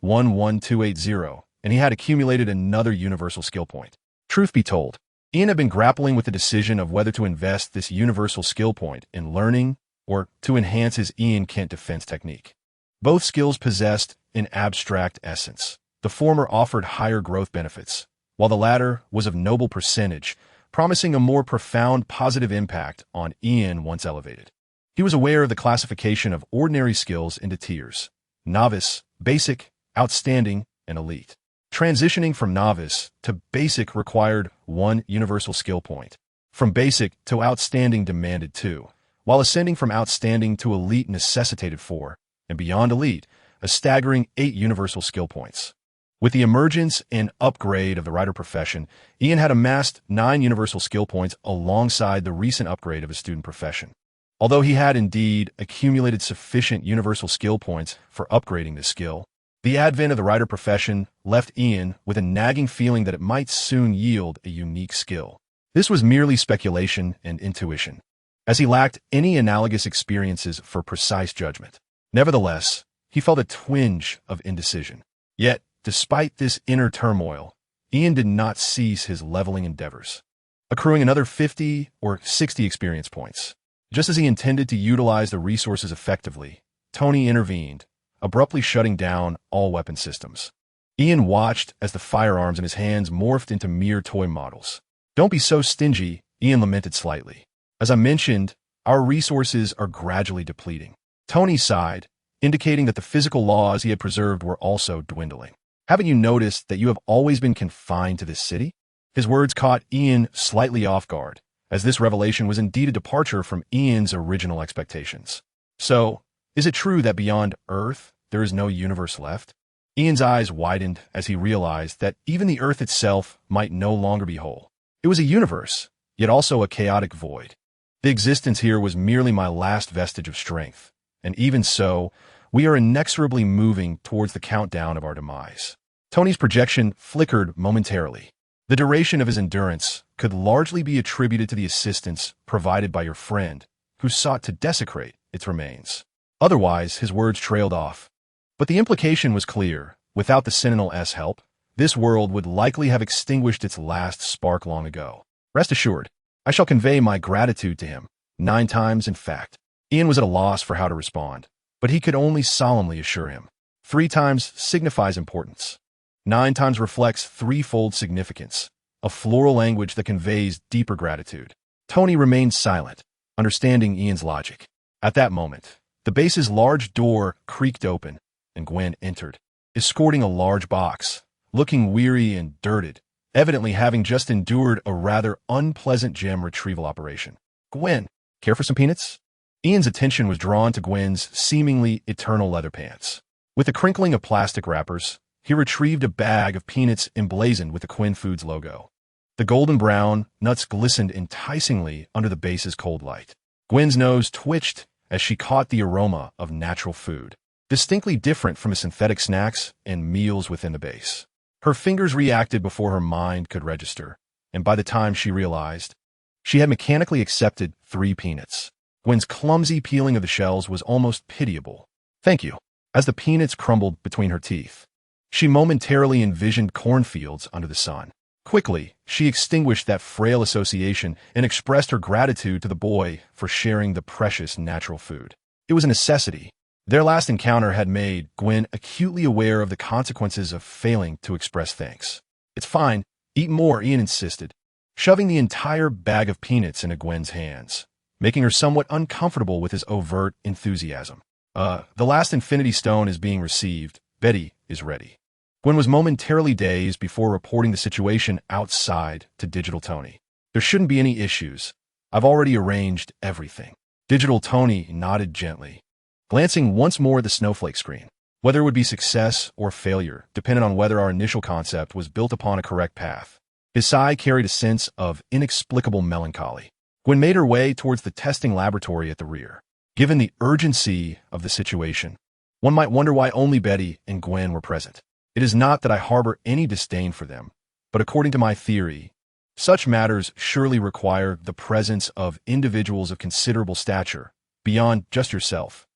8,11280, and he had accumulated another universal skill point. Truth be told, Ian had been grappling with the decision of whether to invest this universal skill point in learning or to enhance his Ian Kent defense technique. Both skills possessed an abstract essence. The former offered higher growth benefits, while the latter was of noble percentage, promising a more profound positive impact on Ian once elevated. He was aware of the classification of ordinary skills into tiers: novice, basic, outstanding, and elite. Transitioning from novice to basic required 1 universal skill point. From basic to outstanding demanded 2, while ascending from outstanding to elite necessitated 4, and beyond elite, a staggering 8 universal skill points. With the emergence and upgrade of the writer profession, Ian had amassed 9 universal skill points alongside the recent upgrade of his student profession. Although he had indeed accumulated sufficient universal skill points for upgrading this skill, the advent of the writer profession left Ian with a nagging feeling that it might soon yield a unique skill. This was merely speculation and intuition, as he lacked any analogous experiences for precise judgment. Nevertheless, he felt a twinge of indecision. Yet, despite this inner turmoil, Ian did not cease his leveling endeavors, accruing another 50 or 60 experience points. Just as he intended to utilize the resources effectively, Tony intervened, abruptly shutting down all weapon systems. Ian watched as the firearms in his hands morphed into mere toy models. Don't be so stingy, Ian lamented slightly. As I mentioned, our resources are gradually depleting. Tony sighed, indicating that the physical laws he had preserved were also dwindling. Haven't you noticed that you have always been confined to this city? His words caught Ian slightly off guard, as this revelation was indeed a departure from Ian's original expectations. So, is it true that beyond Earth, there is no universe left? Ian's eyes widened as he realized that even the Earth itself might no longer be whole. It was a universe, yet also a chaotic void. The existence here was merely my last vestige of strength, and even so, we are inexorably moving towards the countdown of our demise. Tony's projection flickered momentarily. The duration of his endurance could largely be attributed to the assistance provided by your friend, who sought to desecrate its remains. Otherwise, his words trailed off. But the implication was clear. Without the Sentinel-S help, this world would likely have extinguished its last spark long ago. Rest assured, I shall convey my gratitude to him, 9 times in fact. Ian was at a loss for how to respond, but he could only solemnly assure him. 3 times signifies importance. 9 times reflects threefold significance, a floral language that conveys deeper gratitude. Tony remained silent, understanding Ian's logic. At that moment, the base's large door creaked open, and Gwen entered, escorting a large box, looking weary and dirted, evidently having just endured a rather unpleasant gem retrieval operation. Gwen, care for some peanuts? Ian's attention was drawn to Gwen's seemingly eternal leather pants. With the crinkling of plastic wrappers, he retrieved a bag of peanuts emblazoned with the Quinn Foods logo. The golden brown nuts glistened enticingly under the base's cold light. Gwen's nose twitched as she caught the aroma of natural food, distinctly different from the synthetic snacks and meals within the base. Her fingers reacted before her mind could register, and by the time she realized, she had mechanically accepted 3 peanuts. Gwen's clumsy peeling of the shells was almost pitiable. "Thank you." As the peanuts crumbled between her teeth, she momentarily envisioned cornfields under the sun. Quickly, she extinguished that frail association and expressed her gratitude to the boy for sharing the precious natural food. It was a necessity. Their last encounter had made Gwen acutely aware of the consequences of failing to express thanks. "It's fine. Eat more," Ian insisted, shoving the entire bag of peanuts into Gwen's hands, making her somewhat uncomfortable with his overt enthusiasm. The last Infinity Stone is being received. Betty is ready." Gwen was momentarily dazed before reporting the situation outside to Digital Tony. "There shouldn't be any issues. I've already arranged everything." Digital Tony nodded gently, glancing once more at the snowflake screen. Whether it would be success or failure depended on whether our initial concept was built upon a correct path. His sigh carried a sense of inexplicable melancholy. Gwen made her way towards the testing laboratory at the rear. Given the urgency of the situation, one might wonder why only Betty and Gwen were present. It is not that I harbor any disdain for them, but according to my theory, such matters surely require the presence of individuals of considerable stature, beyond just yourself,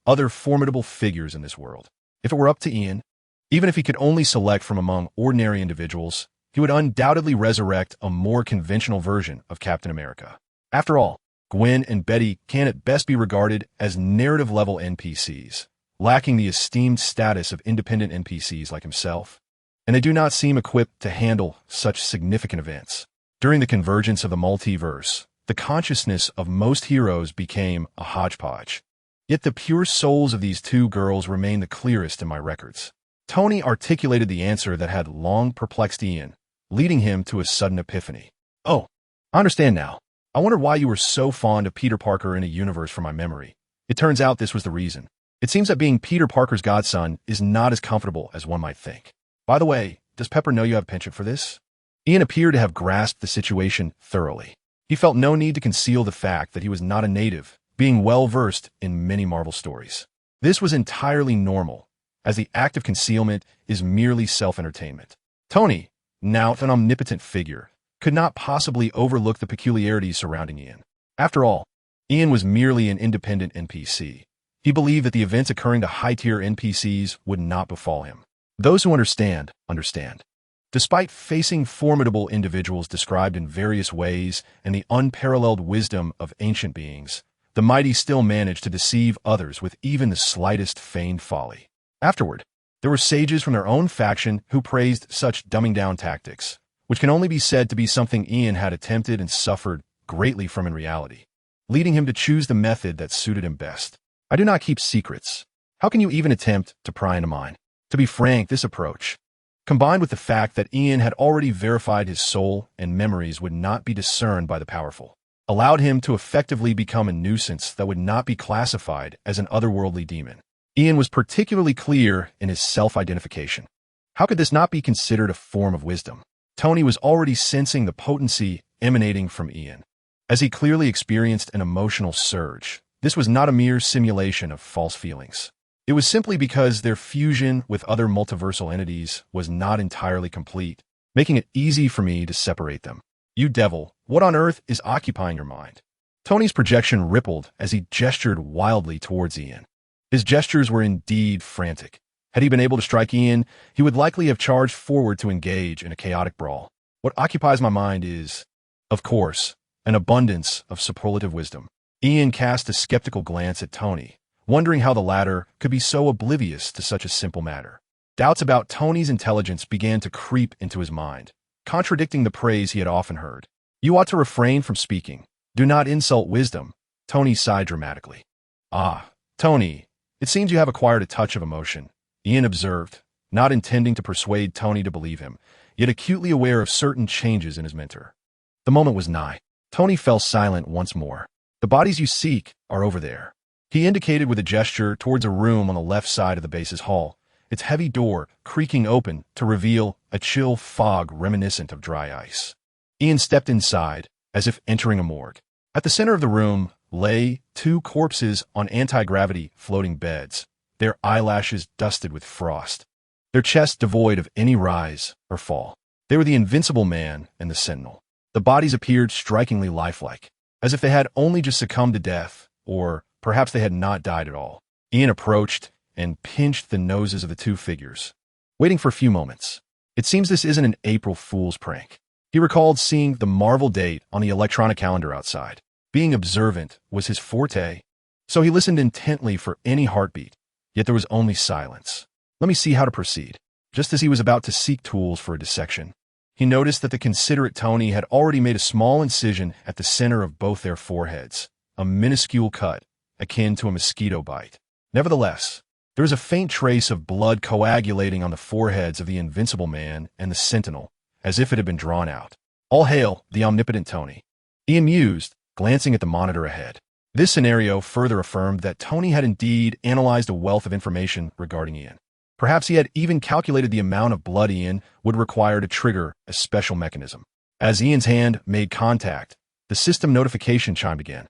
other formidable figures in this world. If it were up to Ian, even if he could only select from among ordinary individuals, he would undoubtedly resurrect a more conventional version of Captain America. After all, Gwen and Betty can at best be regarded as narrative-level NPCs, lacking the esteemed status of independent NPCs like himself, and they do not seem equipped to handle such significant events. During the convergence of the multiverse, the consciousness of most heroes became a hodgepodge. Yet the pure souls of these 2 girls remain the clearest in my records. Tony articulated the answer that had long perplexed Ian, leading him to a sudden epiphany. "Oh, I understand now. I wondered why you were so fond of Peter Parker in a universe from my memory. It turns out this was the reason. It seems that being Peter Parker's godson is not as comfortable as one might think. By the way, does Pepper know you have a penchant for this?" Ian appeared to have grasped the situation thoroughly. He felt no need to conceal the fact that he was not a native, being well-versed in many Marvel stories. This was entirely normal, as the act of concealment is merely self-entertainment. Tony, now an omnipotent figure, could not possibly overlook the peculiarities surrounding Ian. After all, Ian was merely an independent NPC. He believed that the events occurring to high-tier NPCs would not befall him. Those who understand, understand. Despite facing formidable individuals described in various ways and the unparalleled wisdom of ancient beings, the mighty still managed to deceive others with even the slightest feigned folly. Afterward, there were sages from their own faction who praised such dumbing-down tactics, which can only be said to be something Ian had attempted and suffered greatly from in reality, leading him to choose the method that suited him best. "I do not keep secrets. How can you even attempt to pry into mine?" To be frank, this approach, combined with the fact that Ian had already verified his soul and memories would not be discerned by the powerful, allowed him to effectively become a nuisance that would not be classified as an otherworldly demon. Ian was particularly clear in his self-identification. How could this not be considered a form of wisdom? Tony was already sensing the potency emanating from Ian. As he clearly experienced an emotional surge, this was not a mere simulation of false feelings. It was simply because their fusion with other multiversal entities was not entirely complete, making it easy for me to separate them. "You devil, what on earth is occupying your mind?" Tony's projection rippled as he gestured wildly towards Ian. His gestures were indeed frantic. Had he been able to strike Ian, he would likely have charged forward to engage in a chaotic brawl. "What occupies my mind is, of course, an abundance of superlative wisdom." Ian cast a skeptical glance at Tony, wondering how the latter could be so oblivious to such a simple matter. Doubts about Tony's intelligence began to creep into his mind, contradicting the praise he had often heard. "You ought to refrain from speaking. Do not insult wisdom." Tony sighed dramatically. "Ah, Tony, it seems you have acquired a touch of emotion," Ian observed, not intending to persuade Tony to believe him, yet acutely aware of certain changes in his mentor. The moment was nigh. Tony fell silent once more. The bodies you seek are over there. He indicated with a gesture towards a room on the left side of the base's hall, its heavy door creaking open to reveal a chill fog reminiscent of dry ice. Ian stepped inside, as if entering a morgue. At the center of the room lay two corpses on anti-gravity floating beds, their eyelashes dusted with frost, their chests devoid of any rise or fall. They were the Invincible Man and the Sentinel. The bodies appeared strikingly lifelike, as if they had only just succumbed to death, or perhaps they had not died at all. Ian approached and pinched the noses of the two figures, waiting for a few moments. It seems this isn't an April Fool's prank. He recalled seeing the Marvel date on the electronic calendar outside. Being observant was his forte, so he listened intently for any heartbeat, yet there was only silence. Let me see how to proceed. Just as he was about to seek tools for a dissection, he noticed that the considerate Tony had already made a small incision at the center of both their foreheads, a minuscule cut, akin to a mosquito bite. Nevertheless, there was a faint trace of blood coagulating on the foreheads of the Invincible Man and the Sentinel, as if it had been drawn out. All hail the omnipotent Tony, Ian mused, glancing at the monitor ahead. This scenario further affirmed that Tony had indeed analyzed a wealth of information regarding Ian. Perhaps he had even calculated the amount of blood Ian would require to trigger a special mechanism. As Ian's hand made contact, the system notification chimed again.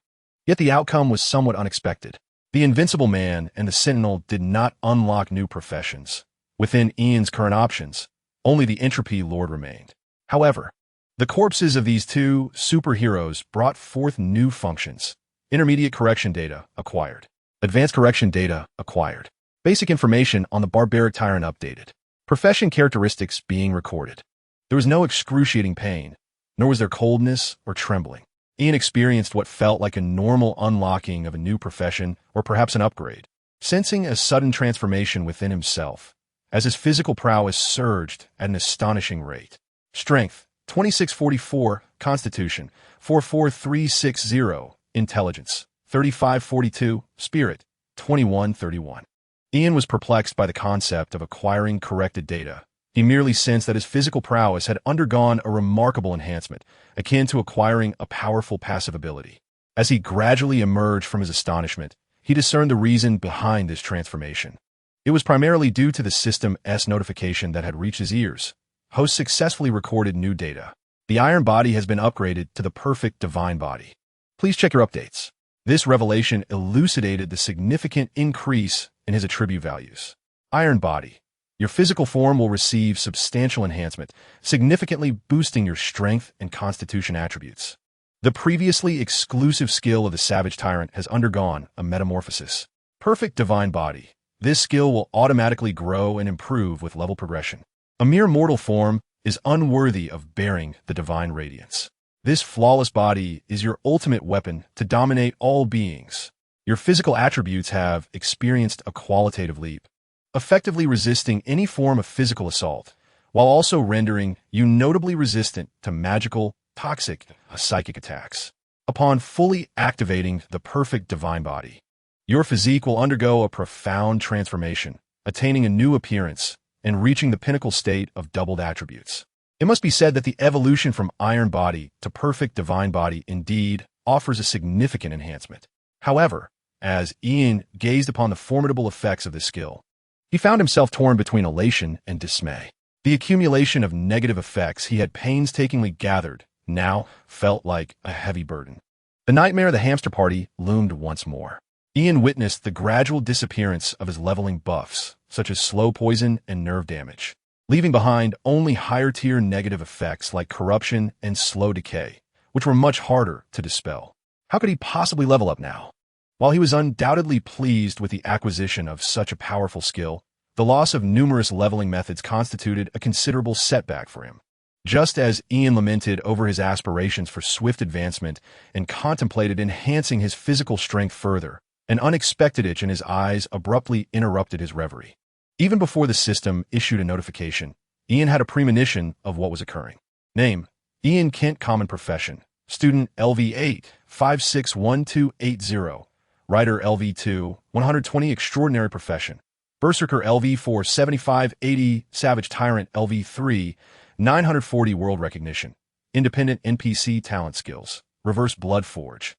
Yet the outcome was somewhat unexpected. The Invincible Man and the Sentinel did not unlock new professions. Within Ian's current options, only the Entropy Lord remained. However, the corpses of these two superheroes brought forth new functions. Intermediate correction data acquired. Advanced correction data acquired. Basic information on the barbaric tyrant updated. Profession characteristics being recorded. There was no excruciating pain, nor was there coldness or trembling. Ian experienced what felt like a normal unlocking of a new profession or perhaps an upgrade, sensing a sudden transformation within himself as his physical prowess surged at an astonishing rate. Strength, 2644, Constitution, 44360, Intelligence, 3542, Spirit, 2131. Ian was perplexed by the concept of acquiring corrected data. He merely sensed that his physical prowess had undergone a remarkable enhancement, akin to acquiring a powerful passive ability. As he gradually emerged from his astonishment, he discerned the reason behind this transformation. It was primarily due to the system's notification that had reached his ears. Host successfully recorded new data. The Iron Body has been upgraded to the perfect Divine Body. Please check your updates. This revelation elucidated the significant increase in his attribute values. Iron Body. Your physical form will receive substantial enhancement, significantly boosting your strength and constitution attributes. The previously exclusive skill of the Savage Tyrant has undergone a metamorphosis. Perfect Divine Body. This skill will automatically grow and improve with level progression. A mere mortal form is unworthy of bearing the divine radiance. This flawless body is your ultimate weapon to dominate all beings. Your physical attributes have experienced a qualitative leap, effectively resisting any form of physical assault, while also rendering you notably resistant to magical, toxic, psychic attacks. Upon fully activating the perfect Divine Body, your physique will undergo a profound transformation, attaining a new appearance and reaching the pinnacle state of doubled attributes. It must be said that the evolution from Iron Body to perfect Divine Body indeed offers a significant enhancement. However, as Ian gazed upon the formidable effects of this skill, he found himself torn between elation and dismay. The accumulation of negative effects he had painstakingly gathered now felt like a heavy burden. The nightmare of the hamster party loomed once more. Ian witnessed the gradual disappearance of his leveling buffs, such as slow poison and nerve damage, leaving behind only higher-tier negative effects like corruption and slow decay, which were much harder to dispel. How could he possibly level up now? While he was undoubtedly pleased with the acquisition of such a powerful skill, the loss of numerous leveling methods constituted a considerable setback for him. Just as Ian lamented over his aspirations for swift advancement and contemplated enhancing his physical strength further, an unexpected itch in his eyes abruptly interrupted his reverie. Even before the system issued a notification, Ian had a premonition of what was occurring. Name: Ian Kent, common profession. Student LV8, 561280. Writer LV2, 120, extraordinary profession. Berserker LV4, 7580. Savage Tyrant LV3, 940, world recognition. Independent NPC talent skills. Reverse Blood Forge.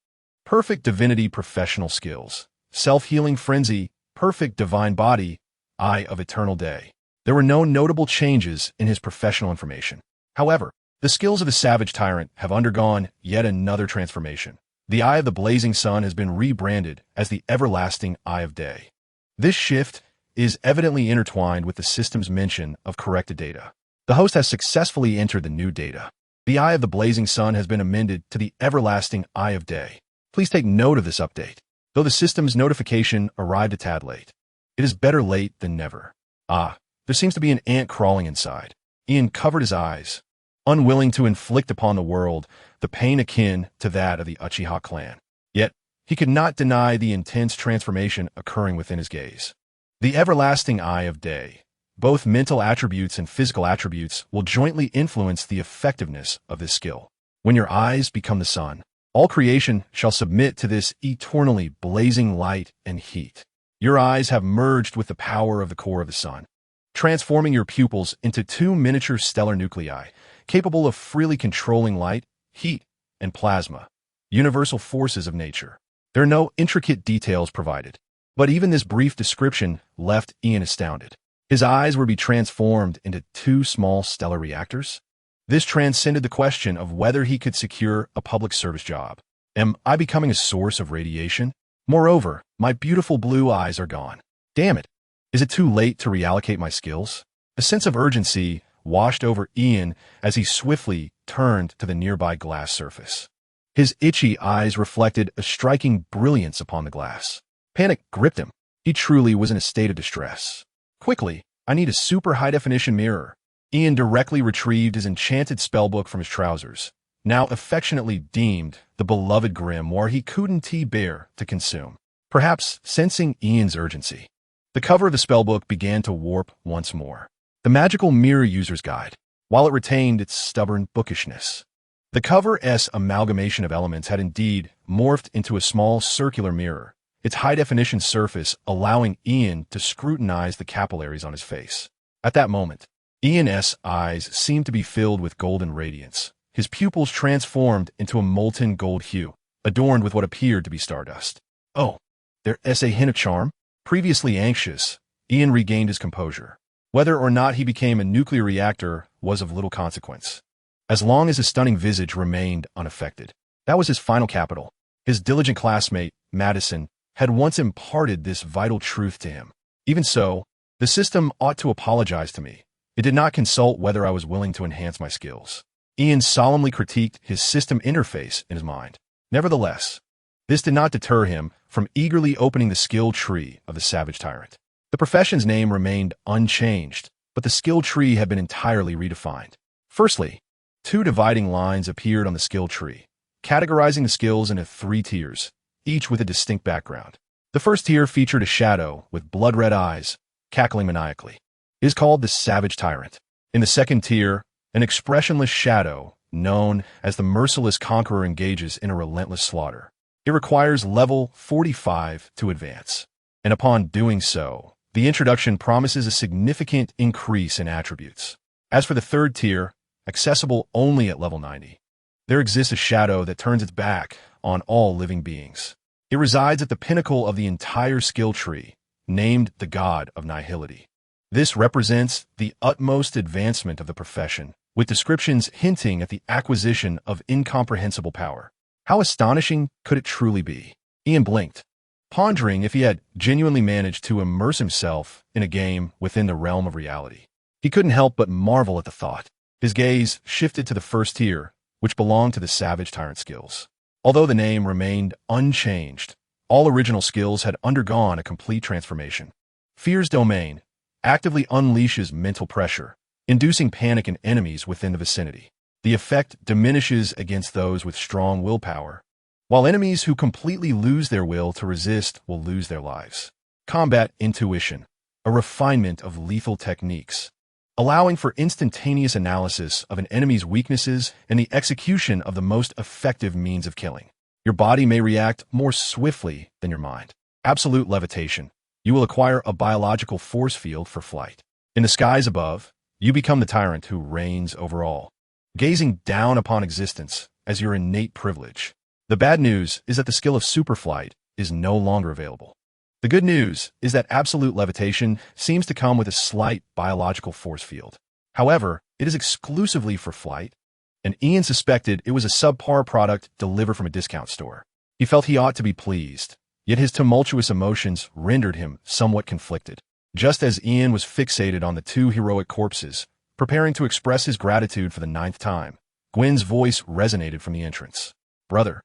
perfect divinity professional skills, self-healing frenzy, perfect divine body, eye of eternal day. There were no notable changes in his professional information. However, the skills of the savage tyrant have undergone yet another transformation. The Eye of the Blazing Sun has been rebranded as the Everlasting Eye of Day. This shift is evidently intertwined with the system's mention of corrected data. The host has successfully entered the new data. The Eye of the Blazing Sun has been amended to the Everlasting Eye of Day. Please take note of this update. Though the system's notification arrived a tad late, it is better late than never. There seems to be an ant crawling inside. Ian covered his eyes, unwilling to inflict upon the world the pain akin to that of the Uchiha clan. Yet, he could not deny the intense transformation occurring within his gaze. The Everlasting Eye of Day. Both mental attributes and physical attributes will jointly influence the effectiveness of this skill. When your eyes become the sun, all creation shall submit to this eternally blazing light and heat. Your eyes have merged with the power of the core of the sun, transforming your pupils into two miniature stellar nuclei, capable of freely controlling light, heat, and plasma, universal forces of nature. There are no intricate details provided, but even this brief description left Ian astounded. His eyes were to be transformed into two small stellar reactors. This transcended the question of whether he could secure a public service job. Am I becoming a source of radiation? Moreover, my beautiful blue eyes are gone. Damn it. Is it too late to reallocate my skills? A sense of urgency washed over Ian as he swiftly turned to the nearby glass surface. His itchy eyes reflected a striking brilliance upon the glass. Panic gripped him. He truly was in a state of distress. Quickly, I need a super high-definition mirror. Ian directly retrieved his enchanted spellbook from his trousers, now affectionately deemed the beloved grimoire he couldn't bear to consume. Perhaps sensing Ian's urgency, the cover of the spellbook began to warp once more. The Magical Mirror User's Guide, while it retained its stubborn bookishness. The cover's amalgamation of elements had indeed morphed into a small circular mirror, its high-definition surface allowing Ian to scrutinize the capillaries on his face. At that moment, Ian's eyes seemed to be filled with golden radiance, his pupils transformed into a molten gold hue, adorned with what appeared to be stardust. Oh, there's a hint of charm? Previously anxious, Ian regained his composure. Whether or not he became a nuclear reactor was of little consequence, as long as his stunning visage remained unaffected. That was his final capital. His diligent classmate, Madison, had once imparted this vital truth to him. Even so, the system ought to apologize to me. It did not consult whether I was willing to enhance my skills. Ian solemnly critiqued his system interface in his mind. Nevertheless, this did not deter him from eagerly opening the skill tree of the Savage Tyrant. The profession's name remained unchanged, but the skill tree had been entirely redefined. Firstly, two dividing lines appeared on the skill tree, categorizing the skills into 3 tiers, each with a distinct background. The first tier featured a shadow with blood-red eyes, cackling maniacally. It is called the Savage Tyrant. In the second tier, an expressionless shadow, known as the Merciless Conqueror, engages in a relentless slaughter. It requires level 45 to advance, and upon doing so, the introduction promises a significant increase in attributes. As for the third tier, accessible only at level 90, there exists a shadow that turns its back on all living beings. It resides at the pinnacle of the entire skill tree, named the God of Nihility. This represents the utmost advancement of the profession, with descriptions hinting at the acquisition of incomprehensible power. How astonishing could it truly be? Ian blinked, pondering if he had genuinely managed to immerse himself in a game within the realm of reality. He couldn't help but marvel at the thought. His gaze shifted to the first tier, which belonged to the Savage Tyrant skills. Although the name remained unchanged, all original skills had undergone a complete transformation. Fear's domain actively unleashes mental pressure, inducing panic in enemies within the vicinity. The effect diminishes against those with strong willpower, while enemies who completely lose their will to resist will lose their lives. Combat intuition, a refinement of lethal techniques, allowing for instantaneous analysis of an enemy's weaknesses and the execution of the most effective means of killing. Your body may react more swiftly than your mind. Absolute levitation. You will acquire a biological force field for flight. In the skies above, you become the tyrant who reigns over all, gazing down upon existence as your innate privilege. The bad news is that the skill of superflight is no longer available. The good news is that absolute levitation seems to come with a slight biological force field. However, it is exclusively for flight, and Ian suspected it was a subpar product delivered from a discount store. He felt he ought to be pleased, yet his tumultuous emotions rendered him somewhat conflicted. Just as Ian was fixated on the two heroic corpses, preparing to express his gratitude for the 9th time, Gwen's voice resonated from the entrance. "Brother,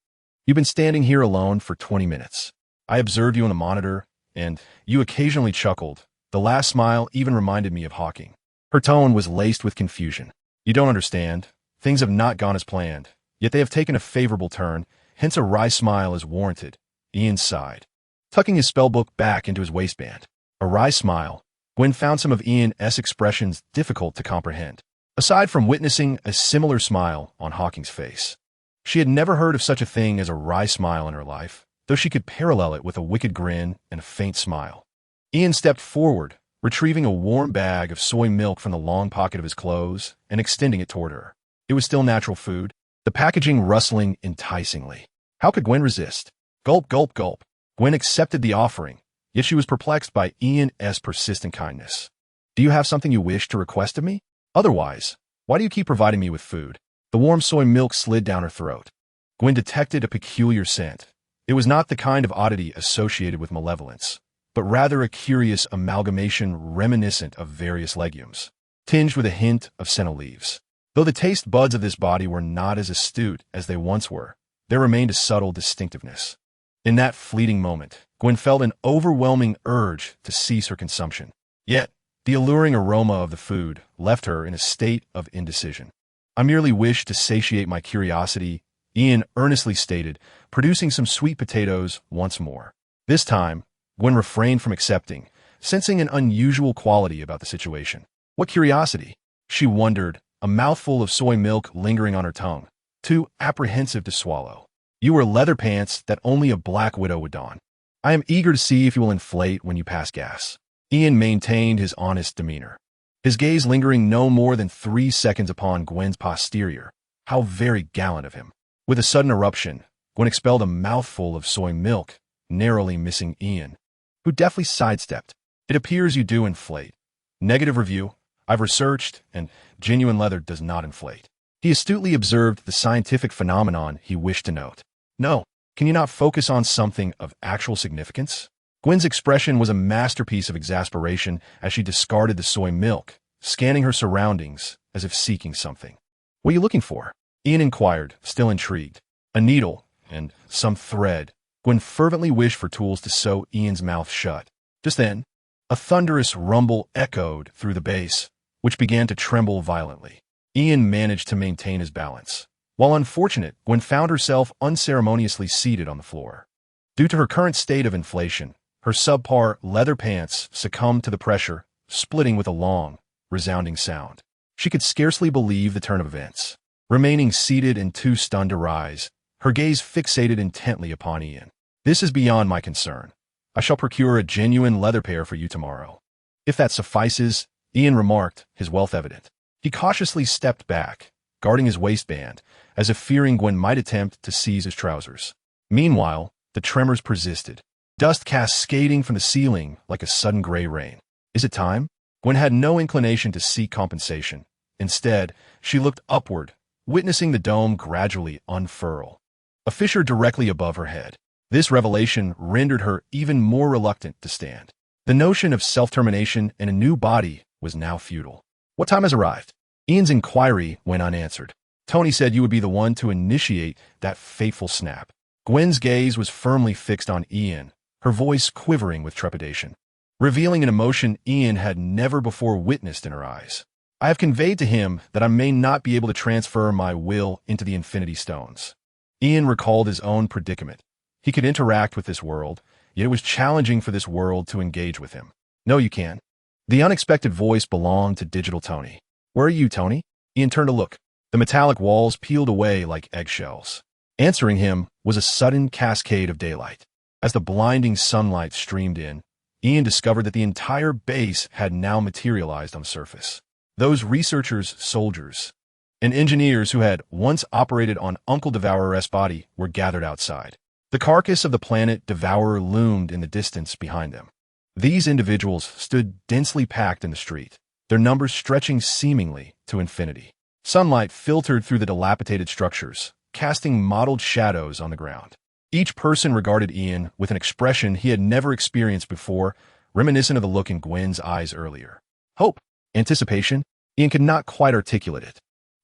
you've been standing here alone for 20 minutes. I observed you on the monitor, and you occasionally chuckled. The last smile even reminded me of Hawking." Her tone was laced with confusion. "You don't understand. Things have not gone as planned, yet they have taken a favorable turn, hence a wry smile is warranted." Ian sighed, tucking his spellbook back into his waistband. A wry smile. Gwen found some of Ian's expressions difficult to comprehend. Aside from witnessing a similar smile on Hawking's face, she had never heard of such a thing as a wry smile in her life, though she could parallel it with a wicked grin and a faint smile. Ian stepped forward, retrieving a warm bag of soy milk from the long pocket of his clothes and extending it toward her. It was still natural food, the packaging rustling enticingly. How could Gwen resist? Gulp, gulp, gulp. Gwen accepted the offering, yet she was perplexed by Ian's persistent kindness. "Do you have something you wish to request of me? Otherwise, why do you keep providing me with food?" The warm soy milk slid down her throat. Gwen detected a peculiar scent. It was not the kind of oddity associated with malevolence, but rather a curious amalgamation reminiscent of various legumes, tinged with a hint of senna leaves. Though the taste buds of this body were not as astute as they once were, there remained a subtle distinctiveness. In that fleeting moment, Gwen felt an overwhelming urge to cease her consumption. Yet, the alluring aroma of the food left her in a state of indecision. "I merely wish to satiate my curiosity," Ian earnestly stated, producing some sweet potatoes once more. This time, Gwen refrained from accepting, sensing an unusual quality about the situation. What curiosity? She wondered, a mouthful of soy milk lingering on her tongue, too apprehensive to swallow. "You wear leather pants that only a black widow would don. I am eager to see if you will inflate when you pass gas." Ian maintained his honest demeanor, his gaze lingering no more than 3 seconds upon Gwen's posterior. How very gallant of him. With a sudden eruption, Gwen expelled a mouthful of soy milk, narrowly missing Ian, who deftly sidestepped. "It appears you do inflate. Negative review. I've researched, and genuine leather does not inflate." He astutely observed the scientific phenomenon he wished to note. "No, can you not focus on something of actual significance?" Gwen's expression was a masterpiece of exasperation as she discarded the soy milk, scanning her surroundings as if seeking something. "What are you looking for?" Ian inquired, still intrigued. "A needle and some thread." Gwen fervently wished for tools to sew Ian's mouth shut. Just then, a thunderous rumble echoed through the base, which began to tremble violently. Ian managed to maintain his balance. While unfortunate, Gwen found herself unceremoniously seated on the floor. Due to her current state of inflation, her subpar leather pants succumbed to the pressure, splitting with a long, resounding sound. She could scarcely believe the turn of events. Remaining seated and too stunned to rise, her gaze fixated intently upon Ian. "This is beyond my concern. I shall procure a genuine leather pair for you tomorrow." "If that suffices," Ian remarked, his wealth evident. He cautiously stepped back, guarding his waistband, as if fearing Gwen might attempt to seize his trousers. Meanwhile, the tremors persisted, dust cascading from the ceiling like a sudden gray rain. "Is it time?" Gwen had no inclination to seek compensation. Instead, she looked upward, witnessing the dome gradually unfurl, a fissure directly above her head. This revelation rendered her even more reluctant to stand. The notion of self-termination in a new body was now futile. "What time has arrived?" Ian's inquiry went unanswered. "Tony said you would be the one to initiate that fateful snap." Gwen's gaze was firmly fixed on Ian, her voice quivering with trepidation, revealing an emotion Ian had never before witnessed in her eyes. "I have conveyed to him that I may not be able to transfer my will into the Infinity Stones." Ian recalled his own predicament. He could interact with this world, yet it was challenging for this world to engage with him. "No, you can't." The unexpected voice belonged to Digital Tony. "Where are you, Tony?" Ian turned to look. The metallic walls peeled away like eggshells. Answering him was a sudden cascade of daylight. As the blinding sunlight streamed in, Ian discovered that the entire base had now materialized on the surface. Those researchers' soldiers, and engineers who had once operated on Uncle Devourer's body were gathered outside. The carcass of the planet Devourer loomed in the distance behind them. These individuals stood densely packed in the street, their numbers stretching seemingly to infinity. Sunlight filtered through the dilapidated structures, casting mottled shadows on the ground. Each person regarded Ian with an expression he had never experienced before, reminiscent of the look in Gwen's eyes earlier. Hope, anticipation. Ian could not quite articulate it.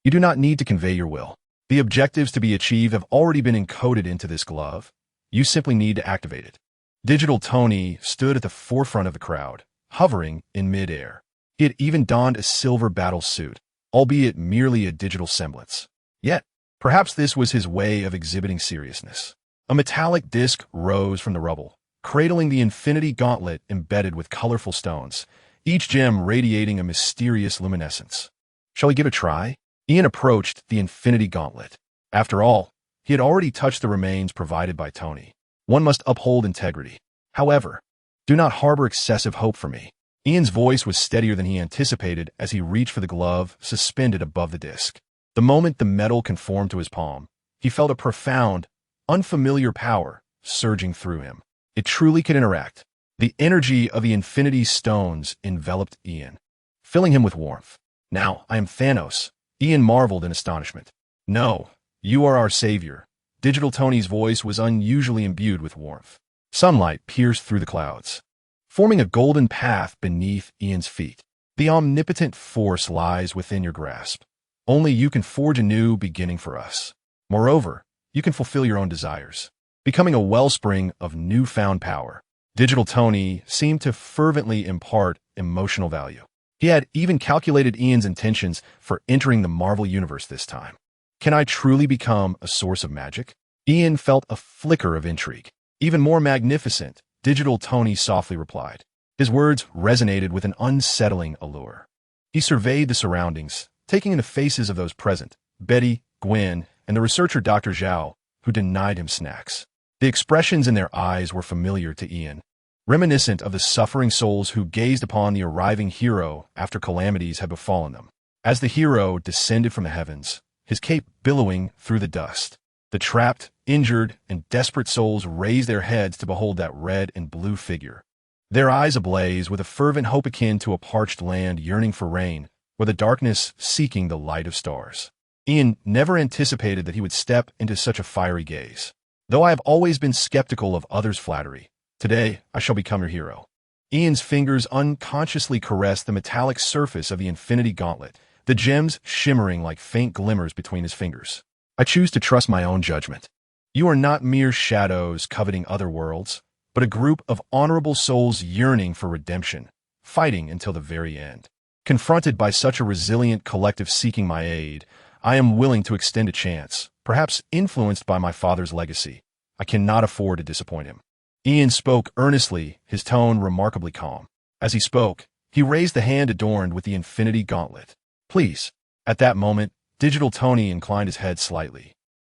You do not need to convey your will. The objectives to be achieved have already been encoded into this glove. You simply need to activate it. Digital Tony stood at the forefront of the crowd, hovering in midair. He had even donned a silver battle suit, albeit merely a digital semblance. Yet, perhaps this was his way of exhibiting seriousness. A metallic disc rose from the rubble, cradling the infinity gauntlet embedded with colorful stones, each gem radiating a mysterious luminescence. Shall we give it a try? Ian approached the infinity gauntlet. After all, he had already touched the remains provided by Tony. One must uphold integrity. However, do not harbor excessive hope for me. Ian's voice was steadier than he anticipated as he reached for the glove suspended above the disc. The moment the metal conformed to his palm, he felt a profound, unfamiliar power surging through him. It truly could interact. The energy of the infinity stones enveloped Ian, filling him with warmth. Now, I am Thanos. Ian marveled in astonishment. No, you are our savior. Digital Tony's voice was unusually imbued with warmth. Sunlight pierced through the clouds, forming a golden path beneath Ian's feet. The omnipotent force lies within your grasp. Only you can forge a new beginning for us. Moreover, you can fulfill your own desires, becoming a wellspring of newfound power. Digital Tony seemed to fervently impart emotional value. He had even calculated Ian's intentions for entering the Marvel Universe this time. Can I truly become a source of magic? Ian felt a flicker of intrigue. Even more magnificent, Digital Tony softly replied. His words resonated with an unsettling allure. He surveyed the surroundings, taking in the faces of those present, Betty, Gwen, and the researcher Dr. Zhao, who denied him snacks. The expressions in their eyes were familiar to Ian, reminiscent of the suffering souls who gazed upon the arriving hero after calamities had befallen them. As the hero descended from the heavens, his cape billowing through the dust, the trapped, injured, and desperate souls raised their heads to behold that red and blue figure, their eyes ablaze with a fervent hope akin to a parched land yearning for rain, or the darkness seeking the light of stars. Ian never anticipated that he would step into such a fiery gaze. Though I have always been skeptical of others' flattery, today I shall become your hero. Ian's fingers unconsciously caressed the metallic surface of the infinity gauntlet, the gems shimmering like faint glimmers between his fingers. I choose to trust my own judgment. You are not mere shadows coveting other worlds, but a group of honorable souls yearning for redemption, fighting until the very end. Confronted by such a resilient collective seeking my aid, I am willing to extend a chance, perhaps influenced by my father's legacy. I cannot afford to disappoint him. Ian spoke earnestly, his tone remarkably calm. As he spoke, he raised the hand adorned with the infinity gauntlet. Please. At that moment, Digital Tony inclined his head slightly.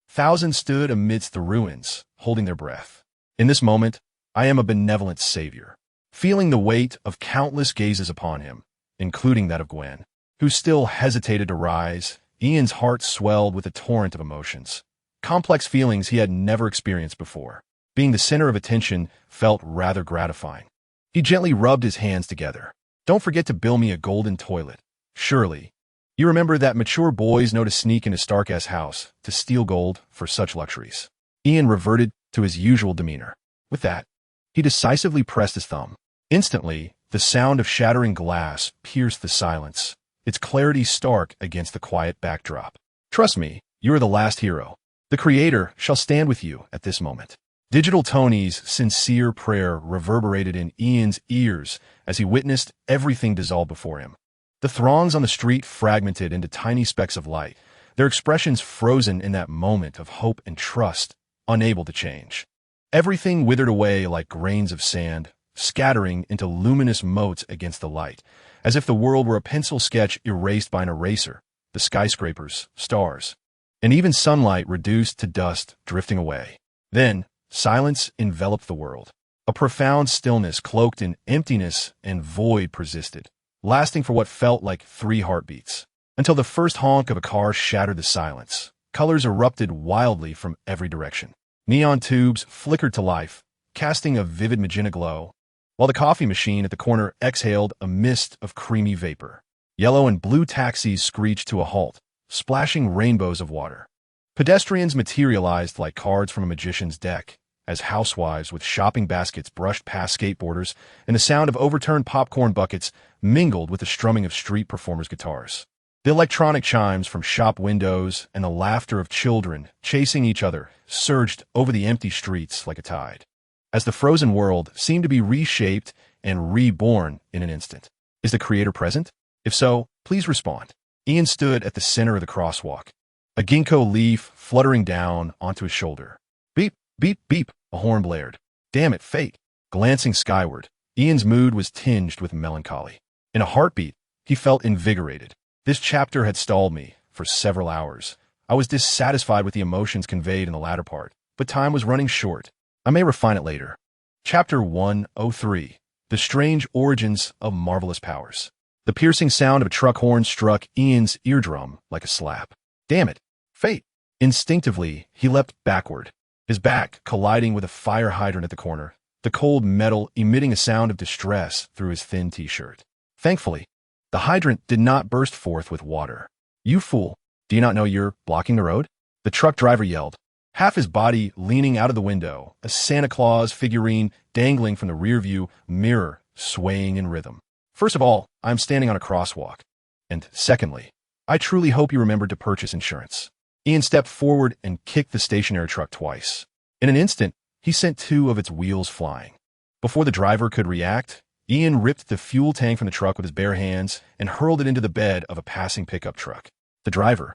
Thousands stood amidst the ruins, holding their breath. In this moment, I am a benevolent savior. Feeling the weight of countless gazes upon him, including that of Gwen, who still hesitated to rise, Ian's heart swelled with a torrent of emotions. Complex feelings he had never experienced before. Being the center of attention felt rather gratifying. He gently rubbed his hands together. Don't forget to build me a golden toilet. Surely. You remember that mature boys know to sneak into Stark's house to steal gold for such luxuries. Ian reverted to his usual demeanor. With that, he decisively pressed his thumb. Instantly, the sound of shattering glass pierced the silence, its clarity stark against the quiet backdrop. Trust me, you are the last hero. The Creator shall stand with you at this moment. Digital Tony's sincere prayer reverberated in Ian's ears as he witnessed everything dissolve before him. The throngs on the street fragmented into tiny specks of light, their expressions frozen in that moment of hope and trust, unable to change. Everything withered away like grains of sand, scattering into luminous motes against the light, as if the world were a pencil sketch erased by an eraser, the skyscrapers, stars, and even sunlight reduced to dust drifting away. Then, silence enveloped the world. A profound stillness cloaked in emptiness and void persisted, lasting for what felt like 3 heartbeats. until the first honk of a car shattered the silence. Colors erupted wildly from every direction. Neon tubes flickered to life, casting a vivid magenta glow, while the coffee machine at the corner exhaled a mist of creamy vapor. Yellow and blue taxis screeched to a halt, splashing rainbows of water. Pedestrians materialized like cards from a magician's deck, as housewives with shopping baskets brushed past skateboarders, and the sound of overturned popcorn buckets mingled with the strumming of street performers' guitars. The electronic chimes from shop windows and the laughter of children chasing each other surged over the empty streets like a tide, as the frozen world seemed to be reshaped and reborn in an instant. Is the creator present? If so, please respond. Ian stood at the center of the crosswalk, a ginkgo leaf fluttering down onto his shoulder. Beep, beep, beep, a horn blared. Damn it, fate. Glancing skyward, Ian's mood was tinged with melancholy. In a heartbeat, he felt invigorated. This chapter had stalled me for several hours. I was dissatisfied with the emotions conveyed in the latter part, but time was running short. I may refine it later. Chapter 103. The Strange Origins of Marvelous Powers. The piercing sound of a truck horn struck Ian's eardrum like a slap. Damn it, fate. Instinctively, he leapt backward, his back colliding with a fire hydrant at the corner, the cold metal emitting a sound of distress through his thin t-shirt. Thankfully, the hydrant did not burst forth with water. You fool, do you not know you're blocking the road? The truck driver yelled, half his body leaning out of the window, a Santa Claus figurine dangling from the rearview mirror, swaying in rhythm. First of all, I'm standing on a crosswalk. And secondly, I truly hope you remembered to purchase insurance. Ian stepped forward and kicked the stationary truck twice. In an instant, he sent two of its wheels flying. Before the driver could react, Ian ripped the fuel tank from the truck with his bare hands and hurled it into the bed of a passing pickup truck. The driver,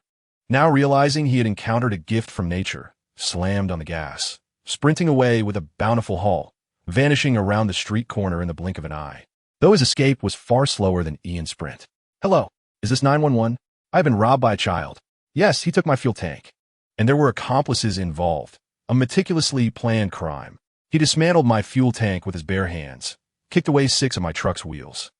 now realizing he had encountered a gift from nature, slammed on the gas, sprinting away with a bountiful haul, vanishing around the street corner in the blink of an eye. Though his escape was far slower than Ian's sprint. Hello, is this 911? I've been robbed by a child. Yes, he took my fuel tank. And there were accomplices involved. A meticulously planned crime. He dismantled my fuel tank with his bare hands, kicked away 6 of my truck's wheels,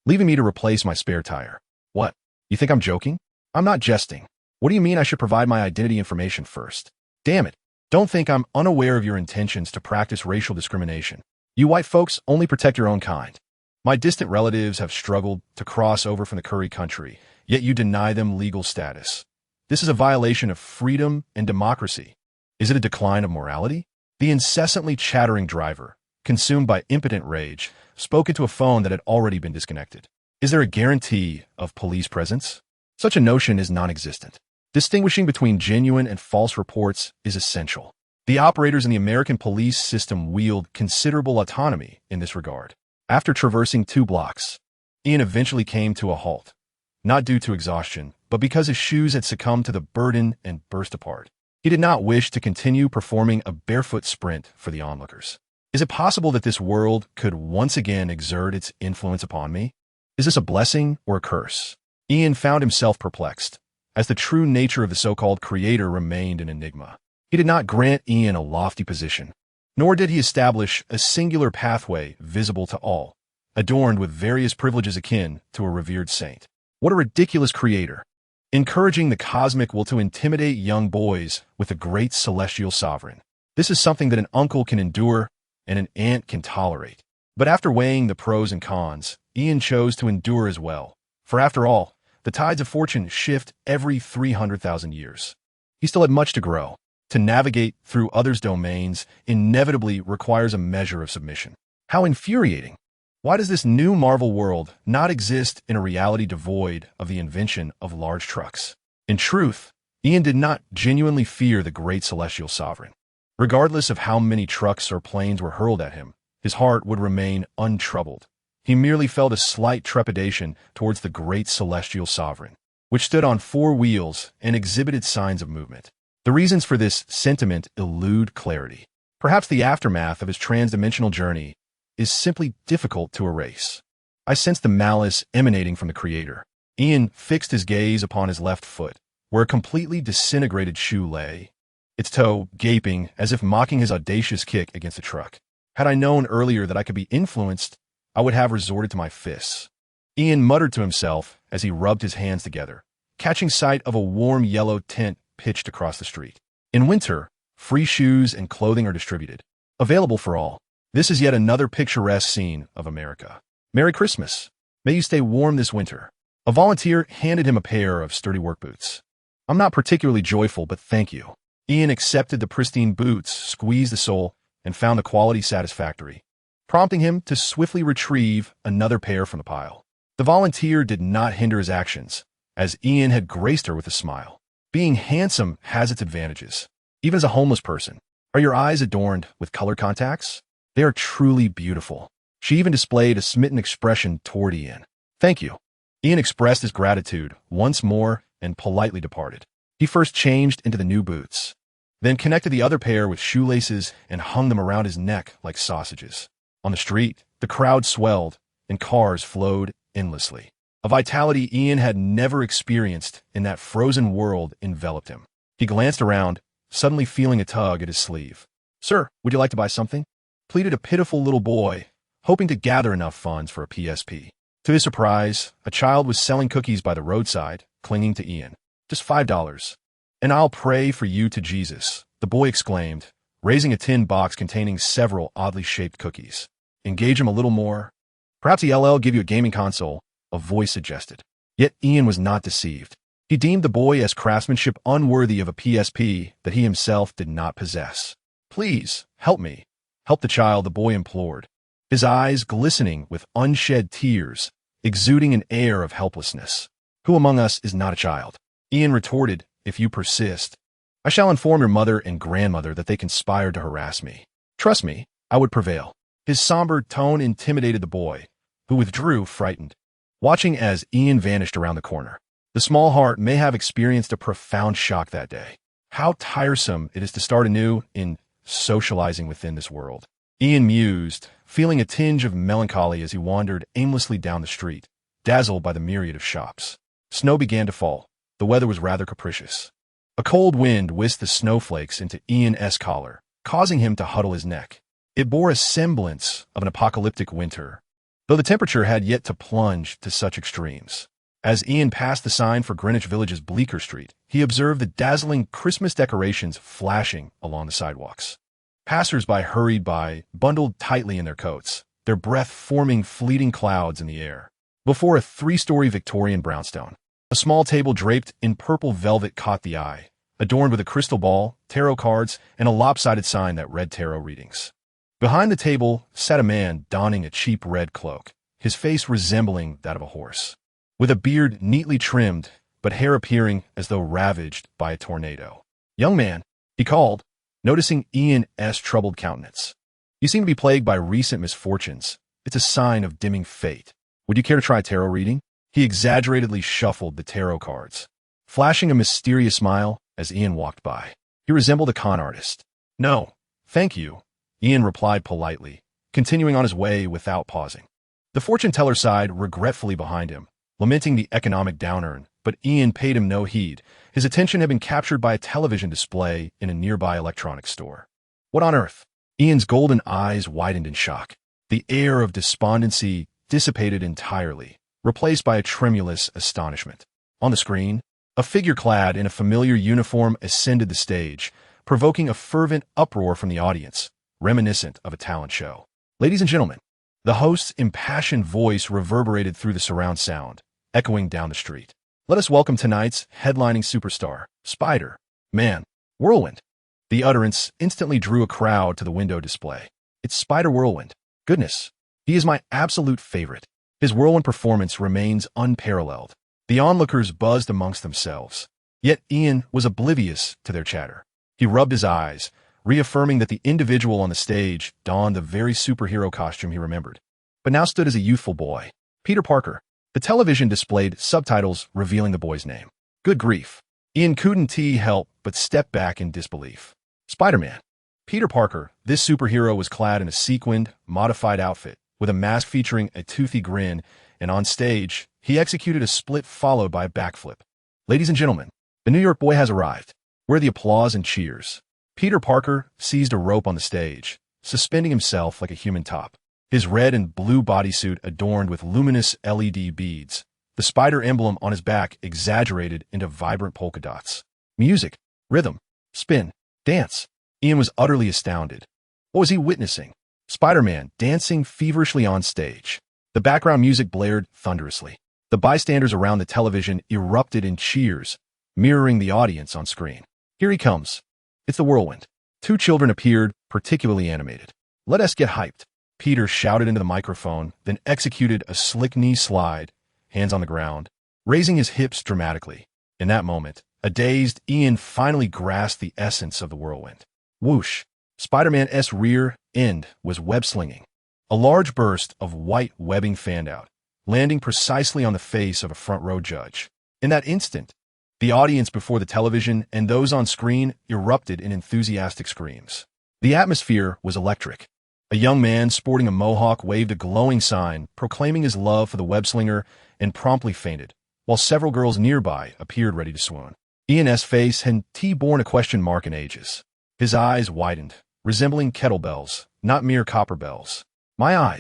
leaving me to replace my spare tire. What? You think I'm joking? I'm not jesting. What do you mean I should provide my identity information first? Damn it. Don't think I'm unaware of your intentions to practice racial discrimination. You white folks only protect your own kind. My distant relatives have struggled to cross over from the Curry country, yet you deny them legal status. This is a violation of freedom and democracy. Is it a decline of morality? The incessantly chattering driver, consumed by impotent rage, spoke into a phone that had already been disconnected. Is there a guarantee of police presence? Such a notion is non-existent. Distinguishing between genuine and false reports is essential. The operators in the American police system wield considerable autonomy in this regard. After traversing 2 blocks, Ian eventually came to a halt, not due to exhaustion, but because his shoes had succumbed to the burden and burst apart. He did not wish to continue performing a barefoot sprint for the onlookers. Is it possible that this world could once again exert its influence upon me? Is this a blessing or a curse? Ian found himself perplexed, as the true nature of the so-called creator remained an enigma. He did not grant Ian a lofty position, nor did he establish a singular pathway visible to all, adorned with various privileges akin to a revered saint. What a ridiculous creator, encouraging the cosmic will to intimidate young boys with a great celestial sovereign. This is something that an uncle can endure and an aunt can tolerate. But after weighing the pros and cons, Ian chose to endure as well. For after all, the tides of fortune shift every 300,000 years. He still had much to grow. To navigate through others' domains inevitably requires a measure of submission. How infuriating! Why does this new Marvel world not exist in a reality devoid of the invention of large trucks? In truth, Ian did not genuinely fear the great celestial sovereign. Regardless of how many trucks or planes were hurled at him, his heart would remain untroubled. He merely felt a slight trepidation towards the great celestial sovereign, which stood on 4 wheels and exhibited signs of movement. The reasons for this sentiment elude clarity. Perhaps the aftermath of his transdimensional journey is simply difficult to erase. I sensed the malice emanating from the creator. Ian fixed his gaze upon his left foot, where a completely disintegrated shoe lay, its toe gaping as if mocking his audacious kick against the truck. Had I known earlier that I could be influenced, I would have resorted to my fists. Ian muttered to himself as he rubbed his hands together, catching sight of a warm yellow tent pitched across the street. In winter, free shoes and clothing are distributed, available for all. This is yet another picturesque scene of America. Merry Christmas. May you stay warm this winter. A volunteer handed him a pair of sturdy work boots. I'm not particularly joyful, but thank you. Ian accepted the pristine boots, squeezed the sole, and found the quality satisfactory, prompting him to swiftly retrieve another pair from the pile. The volunteer did not hinder his actions, as Ian had graced her with a smile. Being handsome has its advantages. Even as a homeless person, are your eyes adorned with colored contacts? They are truly beautiful. She even displayed a smitten expression toward Ian. Thank you. Ian expressed his gratitude once more and politely departed. He first changed into the new boots, then connected the other pair with shoelaces and hung them around his neck like sausages. On the street, the crowd swelled and cars flowed endlessly. A vitality Ian had never experienced in that frozen world enveloped him. He glanced around, suddenly feeling a tug at his sleeve. "Sir, would you like to buy something?" pleaded a pitiful little boy, hoping to gather enough funds for a PSP. To his surprise, a child was selling cookies by the roadside, clinging to Ian. "Just $5. And I'll pray for you to Jesus," the boy exclaimed, raising a tin box containing several oddly shaped cookies. "Engage him a little more. Perhaps he'll give you a gaming console," a voice suggested. Yet Ian was not deceived. He deemed the boy as craftsmanship unworthy of a PSP that he himself did not possess. "Please, help me. Help the child," the boy implored, his eyes glistening with unshed tears, exuding an air of helplessness. "Who among us is not a child?" Ian retorted, "If you persist, I shall inform your mother and grandmother that they conspired to harass me. Trust me, I would prevail." His somber tone intimidated the boy, who withdrew frightened, watching as Ian vanished around the corner. The small heart may have experienced a profound shock that day. How tiresome it is to start anew in socializing within this world. Ian mused, feeling a tinge of melancholy as he wandered aimlessly down the street, dazzled by the myriad of shops. Snow began to fall. The weather was rather capricious. A cold wind whisked the snowflakes into Ian's collar, causing him to huddle his neck. It bore a semblance of an apocalyptic winter, though the temperature had yet to plunge to such extremes. As Ian passed the sign for Greenwich Village's Bleecker Street, he observed the dazzling Christmas decorations flashing along the sidewalks. Passers-by hurried by, bundled tightly in their coats, their breath forming fleeting clouds in the air. Before a 3-story Victorian brownstone, a small table draped in purple velvet caught the eye, adorned with a crystal ball, tarot cards, and a lopsided sign that read tarot readings. Behind the table sat a man donning a cheap red cloak, his face resembling that of a horse, with a beard neatly trimmed, but hair appearing as though ravaged by a tornado. "Young man," he called, noticing Ian's troubled countenance. "You seem to be plagued by recent misfortunes. It's a sign of dimming fate. Would you care to try a tarot reading?" He exaggeratedly shuffled the tarot cards, flashing a mysterious smile as Ian walked by. He resembled a con artist. "No, thank you," Ian replied politely, continuing on his way without pausing. The fortune teller sighed regretfully behind him, lamenting the economic downturn, but Ian paid him no heed. His attention had been captured by a television display in a nearby electronics store. "What on earth?" Ian's golden eyes widened in shock. The air of despondency dissipated entirely, replaced by a tremulous astonishment. On the screen, a figure clad in a familiar uniform ascended the stage, provoking a fervent uproar from the audience, reminiscent of a talent show. "Ladies and gentlemen," the host's impassioned voice reverberated through the surround sound, echoing down the street. "Let us welcome tonight's headlining superstar, Spider-Man Whirlwind." The utterance instantly drew a crowd to the window display. "It's Spider Whirlwind. Goodness, he is my absolute favorite. His whirlwind performance remains unparalleled." The onlookers buzzed amongst themselves, yet Ian was oblivious to their chatter. He rubbed his eyes, reaffirming that the individual on the stage donned the very superhero costume he remembered, but now stood as a youthful boy. Peter Parker. The television displayed subtitles revealing the boy's name. Good grief. Ian couldn't help but step back in disbelief. Spider-Man. Peter Parker, this superhero was clad in a sequined, modified outfit, with a mask featuring a toothy grin, and on stage, he executed a split followed by a backflip. "Ladies and gentlemen, the New York boy has arrived." Were the applause and cheers. Peter Parker seized a rope on the stage, suspending himself like a human top, his red and blue bodysuit adorned with luminous LED beads, the spider emblem on his back exaggerated into vibrant polka dots. Music, rhythm, spin, dance. Ian was utterly astounded. What was he witnessing? Spider-Man dancing feverishly on stage. The background music blared thunderously. The bystanders around the television erupted in cheers, mirroring the audience on screen. Here he comes. It's the whirlwind. Two children appeared, particularly animated. Let us get hyped. Peter shouted into the microphone, then executed a slick knee slide, hands on the ground, raising his hips dramatically. In that moment, a dazed Ian finally grasped the essence of the whirlwind. Whoosh! Spider-Man's rear end was web-slinging. A large burst of white webbing fanned out, landing precisely on the face of a front-row judge. In that instant, the audience before the television and those on screen erupted in enthusiastic screams. The atmosphere was electric. A young man sporting a mohawk waved a glowing sign proclaiming his love for the web-slinger and promptly fainted, while several girls nearby appeared ready to swoon. Ian's face had borne a question mark in ages. His eyes widened, resembling kettlebells, not mere copper bells. My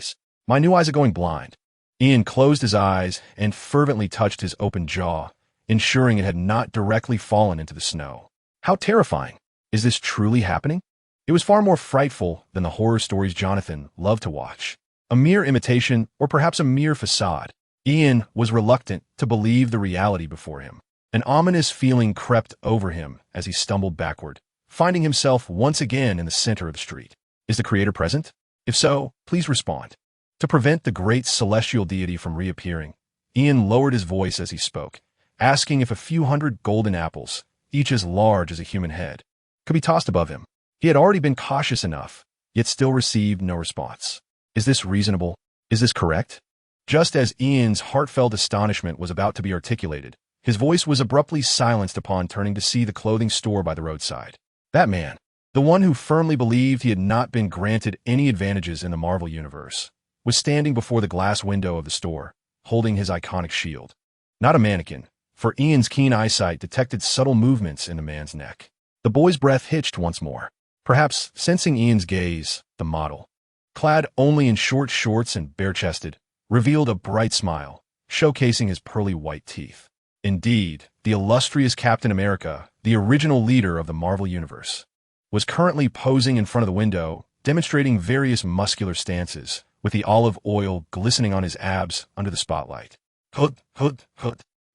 new eyes are going blind. Ian closed his eyes and fervently touched his open jaw, ensuring it had not directly fallen into the snow. How terrifying! Is this truly happening? It was far more frightful than the horror stories Jonathan loved to watch. A mere imitation, or perhaps a mere facade. Ian was reluctant to believe the reality before him. An ominous feeling crept over him as he stumbled backward, finding himself once again in the center of the street. Is the creator present? If so, please respond. To prevent the great celestial deity from reappearing, Ian lowered his voice as he spoke, asking if a few hundred golden apples, each as large as a human head, could be tossed above him. He had already been cautious enough, yet still received no response. Is this reasonable? Is this correct? Just as Ian's heartfelt astonishment was about to be articulated, his voice was abruptly silenced upon turning to see the clothing store by the roadside. That man, the one who firmly believed he had not been granted any advantages in the Marvel Universe, was standing before the glass window of the store, holding his iconic shield. Not a mannequin, for Ian's keen eyesight detected subtle movements in the man's neck. The boy's breath hitched once more. Perhaps sensing Ian's gaze, the model, clad only in short shorts and bare-chested, revealed a bright smile, showcasing his pearly white teeth. Indeed, the illustrious Captain America, the original leader of the Marvel Universe, was currently posing in front of the window, demonstrating various muscular stances, with the olive oil glistening on his abs under the spotlight. Hood.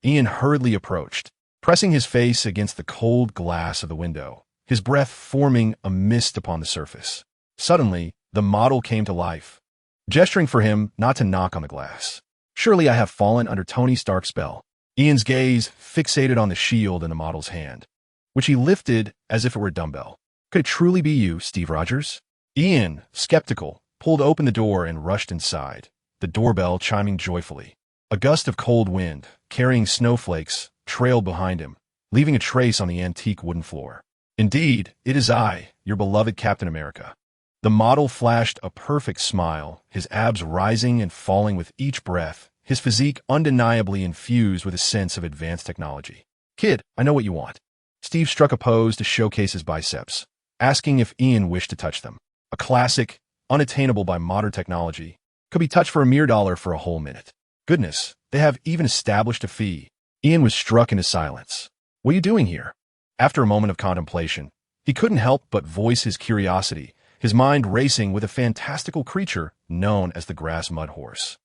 Ian hurriedly approached, pressing his face against the cold glass of the window, his breath forming a mist upon the surface. Suddenly, the model came to life, gesturing for him not to knock on the glass. Surely I have fallen under Tony Stark's spell. Ian's gaze fixated on the shield in the model's hand, which he lifted as if it were a dumbbell. Could it truly be you, Steve Rogers? Ian, skeptical, pulled open the door and rushed inside, the doorbell chiming joyfully. A gust of cold wind, carrying snowflakes, trailed behind him, leaving a trace on the antique wooden floor. Indeed, it is I, your beloved Captain America. The model flashed a perfect smile, his abs rising and falling with each breath, his physique undeniably infused with a sense of advanced technology. Kid, I know what you want. Steve struck a pose to showcase his biceps, asking if Ian wished to touch them. A classic, unattainable by modern technology, could be touched for a mere $1 for a whole minute. Goodness, they have even established a fee. Ian was struck into silence. What are you doing here? After a moment of contemplation, he couldn't help but voice his curiosity, his mind racing with a fantastical creature known as the grass mud horse.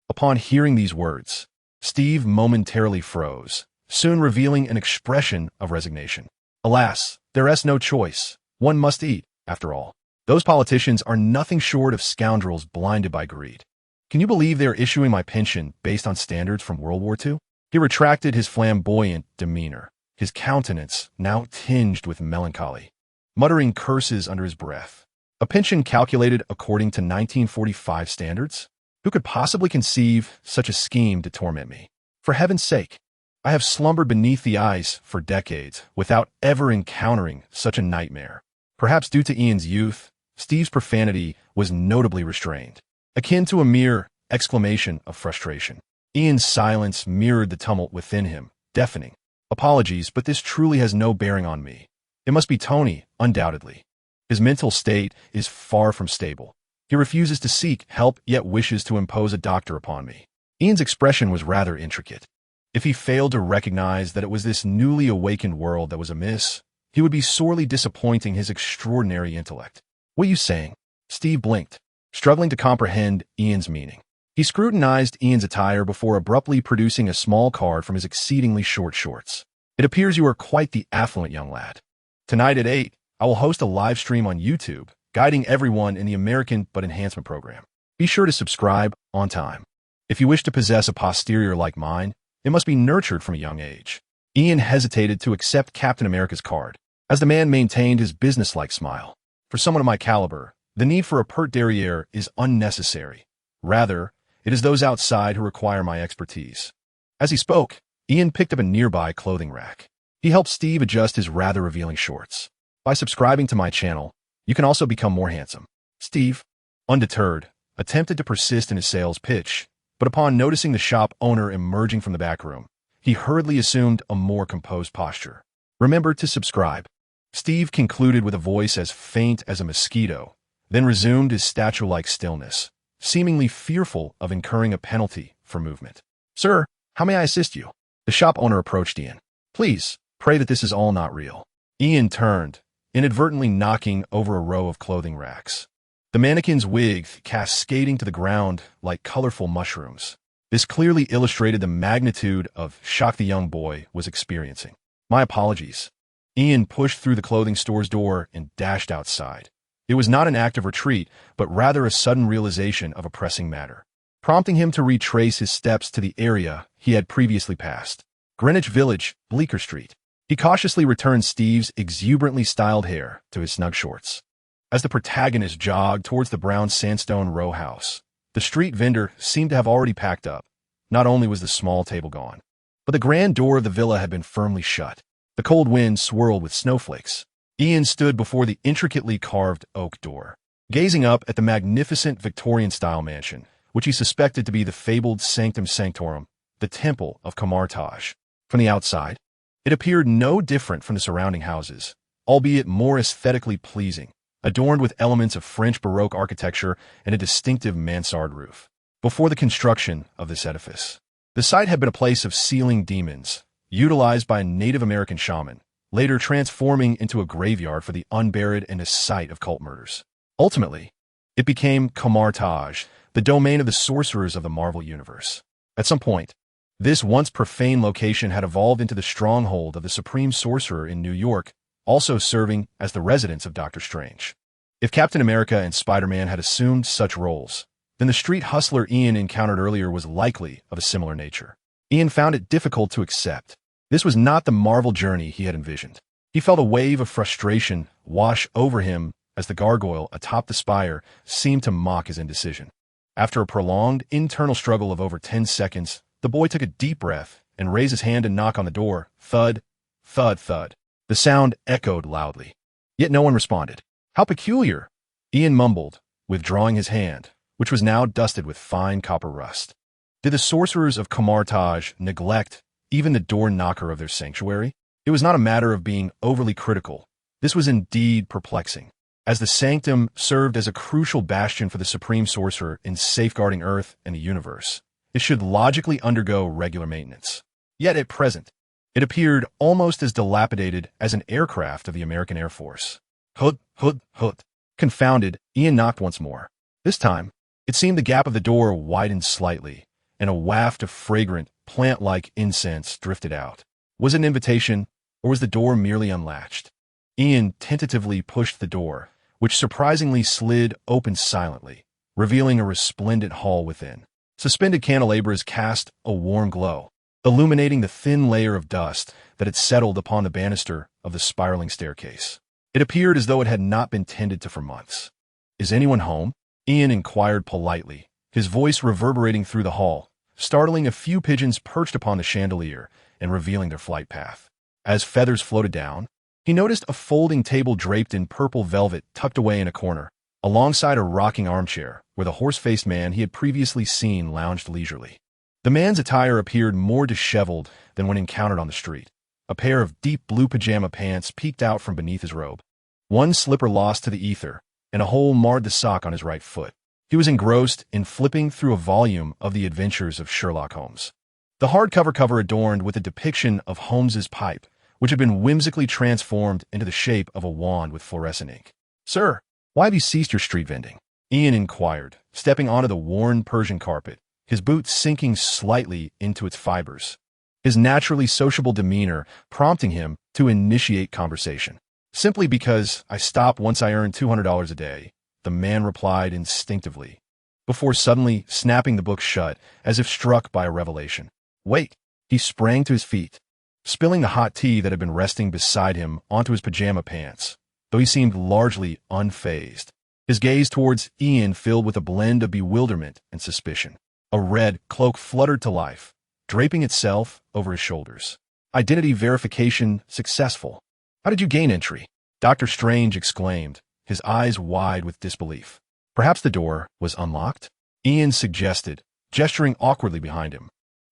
Upon hearing these words, Steve momentarily froze, soon revealing an expression of resignation. Alas, there is no choice. One must eat, after all. Those politicians are nothing short of scoundrels blinded by greed. Can you believe they are issuing my pension based on standards from World War II? He retracted his flamboyant demeanor, his countenance now tinged with melancholy, muttering curses under his breath. A pension calculated according to 1945 standards? Who could possibly conceive such a scheme to torment me? For heaven's sake, I have slumbered beneath the ice for decades without ever encountering such a nightmare. Perhaps due to Ian's youth, Steve's profanity was notably restrained, akin to a mere exclamation of frustration. Ian's silence mirrored the tumult within him, deafening. Apologies, but this truly has no bearing on me. It must be Tony, undoubtedly. His mental state is far from stable. He refuses to seek help, yet wishes to impose a doctor upon me. Ian's expression was rather intricate. If he failed to recognize that it was this newly awakened world that was amiss, he would be sorely disappointing his extraordinary intellect. "What are you saying?" Steve blinked, struggling to comprehend Ian's meaning. He scrutinized Ian's attire before abruptly producing a small card from his exceedingly short shorts. "It appears you are quite the affluent young lad. Tonight at 8, I will host a live stream on YouTube, guiding everyone in the American Butt Enhancement Program. Be sure to subscribe on time. If you wish to possess a posterior like mine, it must be nurtured from a young age." Ian hesitated to accept Captain America's card, as the man maintained his businesslike smile. "For someone of my caliber, the need for a pert derriere is unnecessary. Rather, it is those outside who require my expertise." As he spoke, Ian picked up a nearby clothing rack. He helped Steve adjust his rather revealing shorts. "By subscribing to my channel, you can also become more handsome." Steve, undeterred, attempted to persist in his sales pitch, but upon noticing the shop owner emerging from the back room, he hurriedly assumed a more composed posture. "Remember to subscribe." Steve concluded with a voice as faint as a mosquito, then resumed his statue-like stillness, seemingly fearful of incurring a penalty for movement. "Sir, how may I assist you?" The shop owner approached Ian. "Please, pray that this is all not real." Ian turned, inadvertently knocking over a row of clothing racks. The mannequin's wig cascading to the ground like colorful mushrooms. This clearly illustrated the magnitude of shock the young boy was experiencing. "My apologies." Ian pushed through the clothing store's door and dashed outside. It was not an act of retreat, but rather a sudden realization of a pressing matter, prompting him to retrace his steps to the area he had previously passed. Greenwich Village, Bleecker Street. He cautiously returned Steve's exuberantly styled hair to his snug shorts. As the protagonist jogged towards the brown sandstone row house, the street vendor seemed to have already packed up. Not only was the small table gone, but the grand door of the villa had been firmly shut. The cold wind swirled with snowflakes. Ian stood before the intricately carved oak door, gazing up at the magnificent Victorian-style mansion, which he suspected to be the fabled Sanctum Sanctorum, the Temple of Camartage. From the outside, it appeared no different from the surrounding houses, albeit more aesthetically pleasing, adorned with elements of French Baroque architecture and a distinctive mansard roof. Before the construction of this edifice, the site had been a place of sealing demons, utilized by a Native American shaman, later transforming into a graveyard for the unburied and a site of cult murders. Ultimately, it became Camartage, the domain of the sorcerers of the Marvel Universe. At some point, this once profane location had evolved into the stronghold of the Supreme Sorcerer in New York, also serving as the residence of Doctor Strange. If Captain America and Spider-Man had assumed such roles, then the street hustler Ian encountered earlier was likely of a similar nature. Ian found it difficult to accept. This was not the Marvel journey he had envisioned. He felt a wave of frustration wash over him as the gargoyle atop the spire seemed to mock his indecision. After a prolonged internal struggle of over 10 seconds, the boy took a deep breath and raised his hand to knock on the door. Thud, thud, thud. The sound echoed loudly, yet no one responded. "How peculiar," Ian mumbled, withdrawing his hand, which was now dusted with fine copper rust. Did the sorcerers of Camartage neglect even the door knocker of their sanctuary? It was not a matter of being overly critical. This was indeed perplexing, as the sanctum served as a crucial bastion for the Supreme Sorcerer in safeguarding Earth and the universe. It should logically undergo regular maintenance. Yet at present, it appeared almost as dilapidated as an aircraft of the American Air Force. Hood, hood, hood. Confounded, Ian knocked once more. This time, it seemed the gap of the door widened slightly, and a waft of fragrant, plant-like incense drifted out. Was it an invitation, or was the door merely unlatched? Ian tentatively pushed the door, which surprisingly slid open silently, revealing a resplendent hall within. Suspended candelabras cast a warm glow, illuminating the thin layer of dust that had settled upon the banister of the spiraling staircase. It appeared as though it had not been tended to for months. "Is anyone home?" Ian inquired politely, his voice reverberating through the hall, startling a few pigeons perched upon the chandelier and revealing their flight path. As feathers floated down, he noticed a folding table draped in purple velvet tucked away in a corner, alongside a rocking armchair where the horse-faced man he had previously seen lounged leisurely. The man's attire appeared more disheveled than when encountered on the street. A pair of deep blue pajama pants peeked out from beneath his robe. One slipper lost to the ether, and a hole marred the sock on his right foot. He was engrossed in flipping through a volume of The Adventures of Sherlock Holmes. The hardcover cover adorned with a depiction of Holmes's pipe, which had been whimsically transformed into the shape of a wand with fluorescent ink. "Sir, why have you ceased your street vending?" Ian inquired, stepping onto the worn Persian carpet, his boots sinking slightly into its fibers, his naturally sociable demeanor prompting him to initiate conversation. "Simply because I stop once I earn $200 a day," the man replied instinctively, before suddenly snapping the book shut as if struck by a revelation. "Wait!" He sprang to his feet, spilling the hot tea that had been resting beside him onto his pajama pants, though he seemed largely unfazed. His gaze towards Ian filled with a blend of bewilderment and suspicion. A red cloak fluttered to life, draping itself over his shoulders. "Identity verification successful. How did you gain entry?" Dr. Strange exclaimed, his eyes wide with disbelief. "Perhaps the door was unlocked?" Ian suggested, gesturing awkwardly behind him.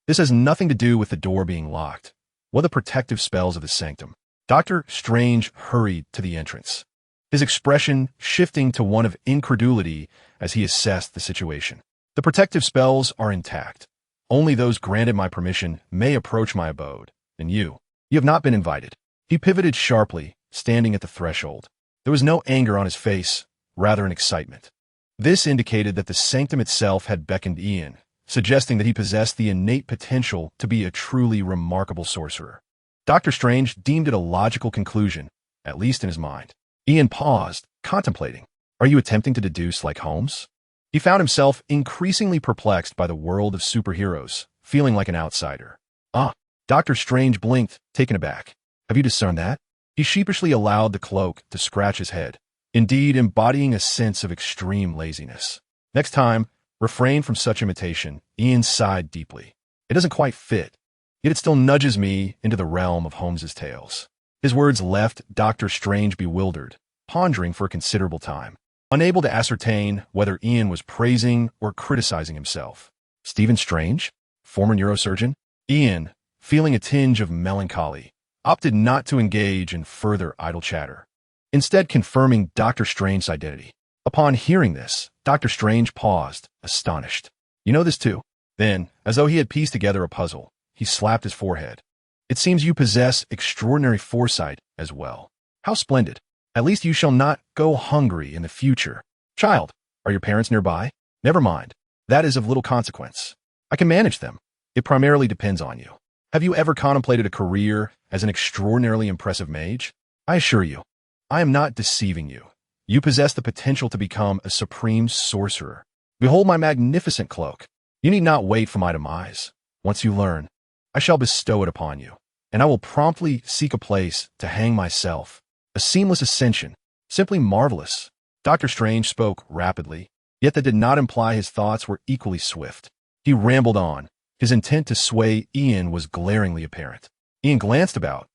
"This has nothing to do with the door being locked. What are the protective spells of the sanctum?" Dr. Strange hurried to the entrance, his expression shifting to one of incredulity as he assessed the situation. "The protective spells are intact. Only those granted my permission may approach my abode, and you have not been invited." He pivoted sharply, standing at the threshold. There was no anger on his face, rather an excitement. This indicated that the sanctum itself had beckoned Ian, suggesting that he possessed the innate potential to be a truly remarkable sorcerer. Dr. Strange deemed it a logical conclusion, at least in his mind. Ian paused, contemplating. "Are you attempting to deduce like Holmes?" He found himself increasingly perplexed by the world of superheroes, feeling like an outsider. "Ah," Dr. Strange blinked, taken aback. "Have you discerned that?" He sheepishly allowed the cloak to scratch his head, indeed embodying a sense of extreme laziness. "Next time, refrain from such imitation." Ian sighed deeply. "It doesn't quite fit, yet it still nudges me into the realm of Holmes's tales." His words left Dr. Strange bewildered, pondering for a considerable time, unable to ascertain whether Ian was praising or criticizing himself. Stephen Strange? Former neurosurgeon? Ian, feeling a tinge of melancholy, opted not to engage in further idle chatter, instead confirming Dr. Strange's identity. Upon hearing this, Dr. Strange paused, astonished. "You know this too?" Then, as though he had pieced together a puzzle, he slapped his forehead. "It seems you possess extraordinary foresight as well. How splendid. At least you shall not go hungry in the future. Child, are your parents nearby?" "Never mind. That is of little consequence. I can manage them. It primarily depends on you. Have you ever contemplated a career as an extraordinarily impressive mage? I assure you, I am not deceiving you. You possess the potential to become a supreme sorcerer. Behold my magnificent cloak. You need not wait for my demise. Once you learn, I shall bestow it upon you, and I will promptly seek a place to hang myself. A seamless ascension, simply marvelous." Dr. Strange spoke rapidly, yet that did not imply his thoughts were equally swift. He rambled on. His intent to sway Ian was glaringly apparent. Ian glanced about,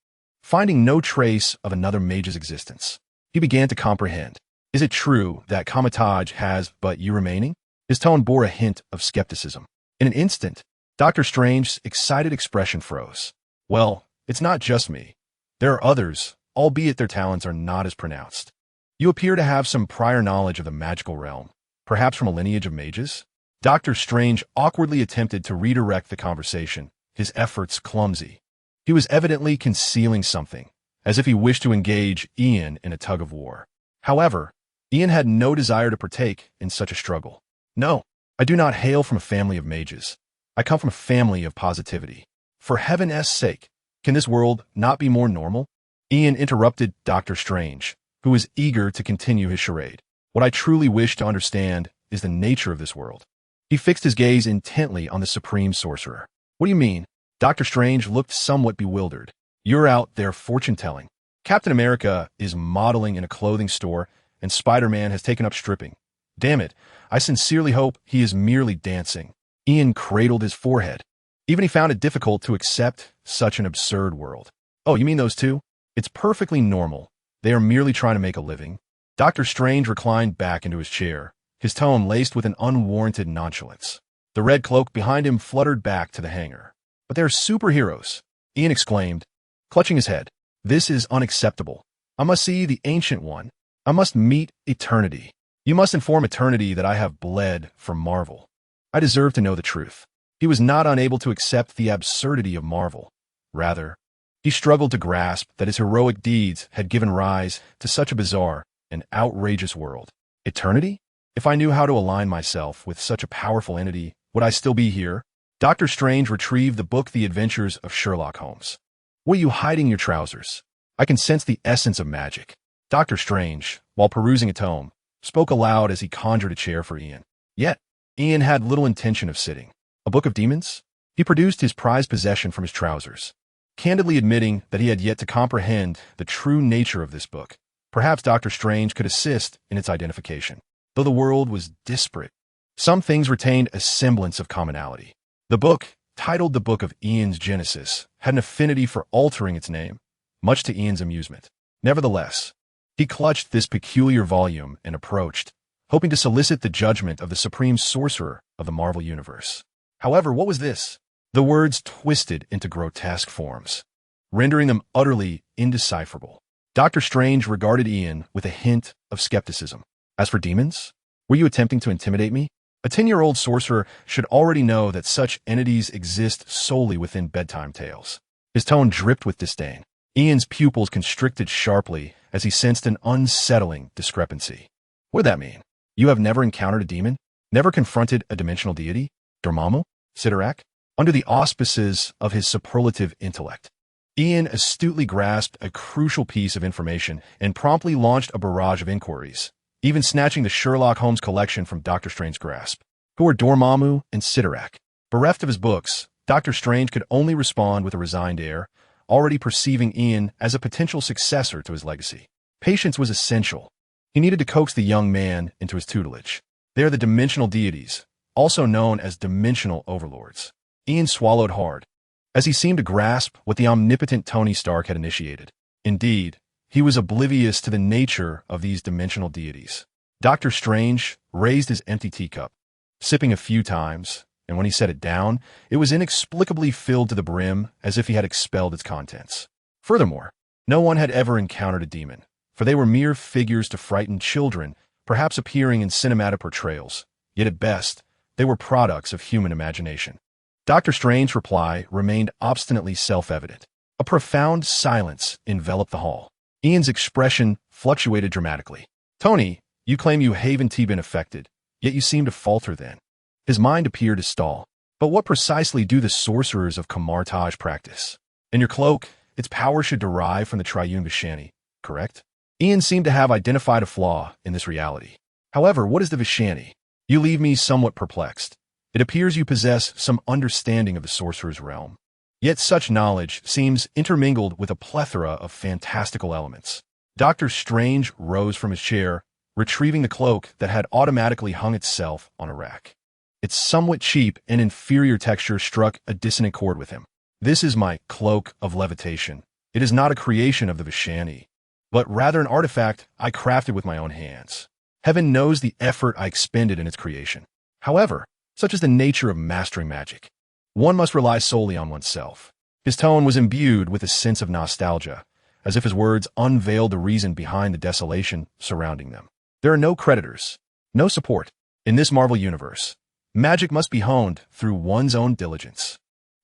finding no trace of another mage's existence. He began to comprehend. "Is it true that Comitage has but you remaining?" His tone bore a hint of skepticism. In an instant, Dr. Strange's excited expression froze. "Well, it's not just me. There are others, albeit their talents are not as pronounced. You appear to have some prior knowledge of the magical realm, perhaps from a lineage of mages?" Dr. Strange awkwardly attempted to redirect the conversation, his efforts clumsy. He was evidently concealing something, as if he wished to engage Ian in a tug-of-war. However, Ian had no desire to partake in such a struggle. "No, I do not hail from a family of mages. I come from a family of positivity. For heaven's sake, can this world not be more normal?" Ian interrupted Dr. Strange, who was eager to continue his charade. "What I truly wish to understand is the nature of this world." He fixed his gaze intently on the supreme sorcerer. "What do you mean?" Dr. Strange looked somewhat bewildered. "You're out there fortune-telling. Captain America is modeling in a clothing store, and Spider-Man has taken up stripping. Damn it, I sincerely hope he is merely dancing." Ian cradled his forehead. Even he found it difficult to accept such an absurd world. "Oh, you mean those two? It's perfectly normal. They are merely trying to make a living." Dr. Strange reclined back into his chair, his tone laced with an unwarranted nonchalance. The red cloak behind him fluttered back to the hanger. "But they're superheroes," Ian exclaimed, clutching his head. "This is unacceptable. I must see the Ancient One. I must meet eternity." You must inform eternity that I have bled for Marvel. I deserve to know the truth. He was not unable to accept the absurdity of Marvel. Rather, he struggled to grasp that his heroic deeds had given rise to such a bizarre and outrageous world. Eternity? If I knew how to align myself with such a powerful entity, would I still be here? Dr. Strange retrieved the book The Adventures of Sherlock Holmes. What are you hiding in your trousers? I can sense the essence of magic. Dr. Strange, while perusing a tome, spoke aloud as he conjured a chair for Ian. Yet, Ian had little intention of sitting. A book of demons? He produced his prized possession from his trousers, candidly admitting that he had yet to comprehend the true nature of this book. Perhaps Dr. Strange could assist in its identification. Though the world was disparate, some things retained a semblance of commonality. The book, titled The Book of Ian's Genesis, had an affinity for altering its name, much to Ian's amusement. Nevertheless, he clutched this peculiar volume and approached, hoping to solicit the judgment of the supreme sorcerer of the Marvel Universe. However, what was this? The words twisted into grotesque forms, rendering them utterly indecipherable. Dr. Strange regarded Ian with a hint of skepticism. As for demons, were you attempting to intimidate me? A 10-year-old sorcerer should already know that such entities exist solely within bedtime tales. His tone dripped with disdain. Ian's pupils constricted sharply as he sensed an unsettling discrepancy. What did that mean? You have never encountered a demon? Never confronted a dimensional deity? Dormammu? Sidorak? Under the auspices of his superlative intellect, Ian astutely grasped a crucial piece of information and promptly launched a barrage of inquiries, even snatching the Sherlock Holmes collection from Dr. Strange's grasp. Who are Dormammu and Sidorak? Bereft of his books, Dr. Strange could only respond with a resigned air, already perceiving Ian as a potential successor to his legacy. Patience was essential. He needed to coax the young man into his tutelage. They are the dimensional deities, also known as dimensional overlords. Ian swallowed hard, as he seemed to grasp what the omnipotent Tony Stark had initiated. Indeed, he was oblivious to the nature of these dimensional deities. Dr. Strange raised his empty teacup, sipping a few times, and when he set it down, it was inexplicably filled to the brim as if he had expelled its contents. Furthermore, no one had ever encountered a demon, for they were mere figures to frighten children, perhaps appearing in cinematic portrayals, yet at best, they were products of human imagination. Dr. Strange's reply remained obstinately self-evident. A profound silence enveloped the hall. Ian's expression fluctuated dramatically. Tony, you claim you haven't been affected, yet you seem to falter then. His mind appeared to stall. But what precisely do the sorcerers of Camartage practice? In your cloak, its power should derive from the triune Vishani, correct? Ian seemed to have identified a flaw in this reality. However, what is the Vishani? You leave me somewhat perplexed. It appears you possess some understanding of the sorcerer's realm. Yet such knowledge seems intermingled with a plethora of fantastical elements. Dr. Strange rose from his chair, retrieving the cloak that had automatically hung itself on a rack. Its somewhat cheap and inferior texture struck a dissonant chord with him. This is my cloak of levitation. It is not a creation of the Vishani, but rather an artifact I crafted with my own hands. Heaven knows the effort I expended in its creation. However, such is the nature of mastering magic. One must rely solely on oneself. His tone was imbued with a sense of nostalgia, as if his words unveiled the reason behind the desolation surrounding them. There are no creditors, no support. In this Marvel universe, magic must be honed through one's own diligence.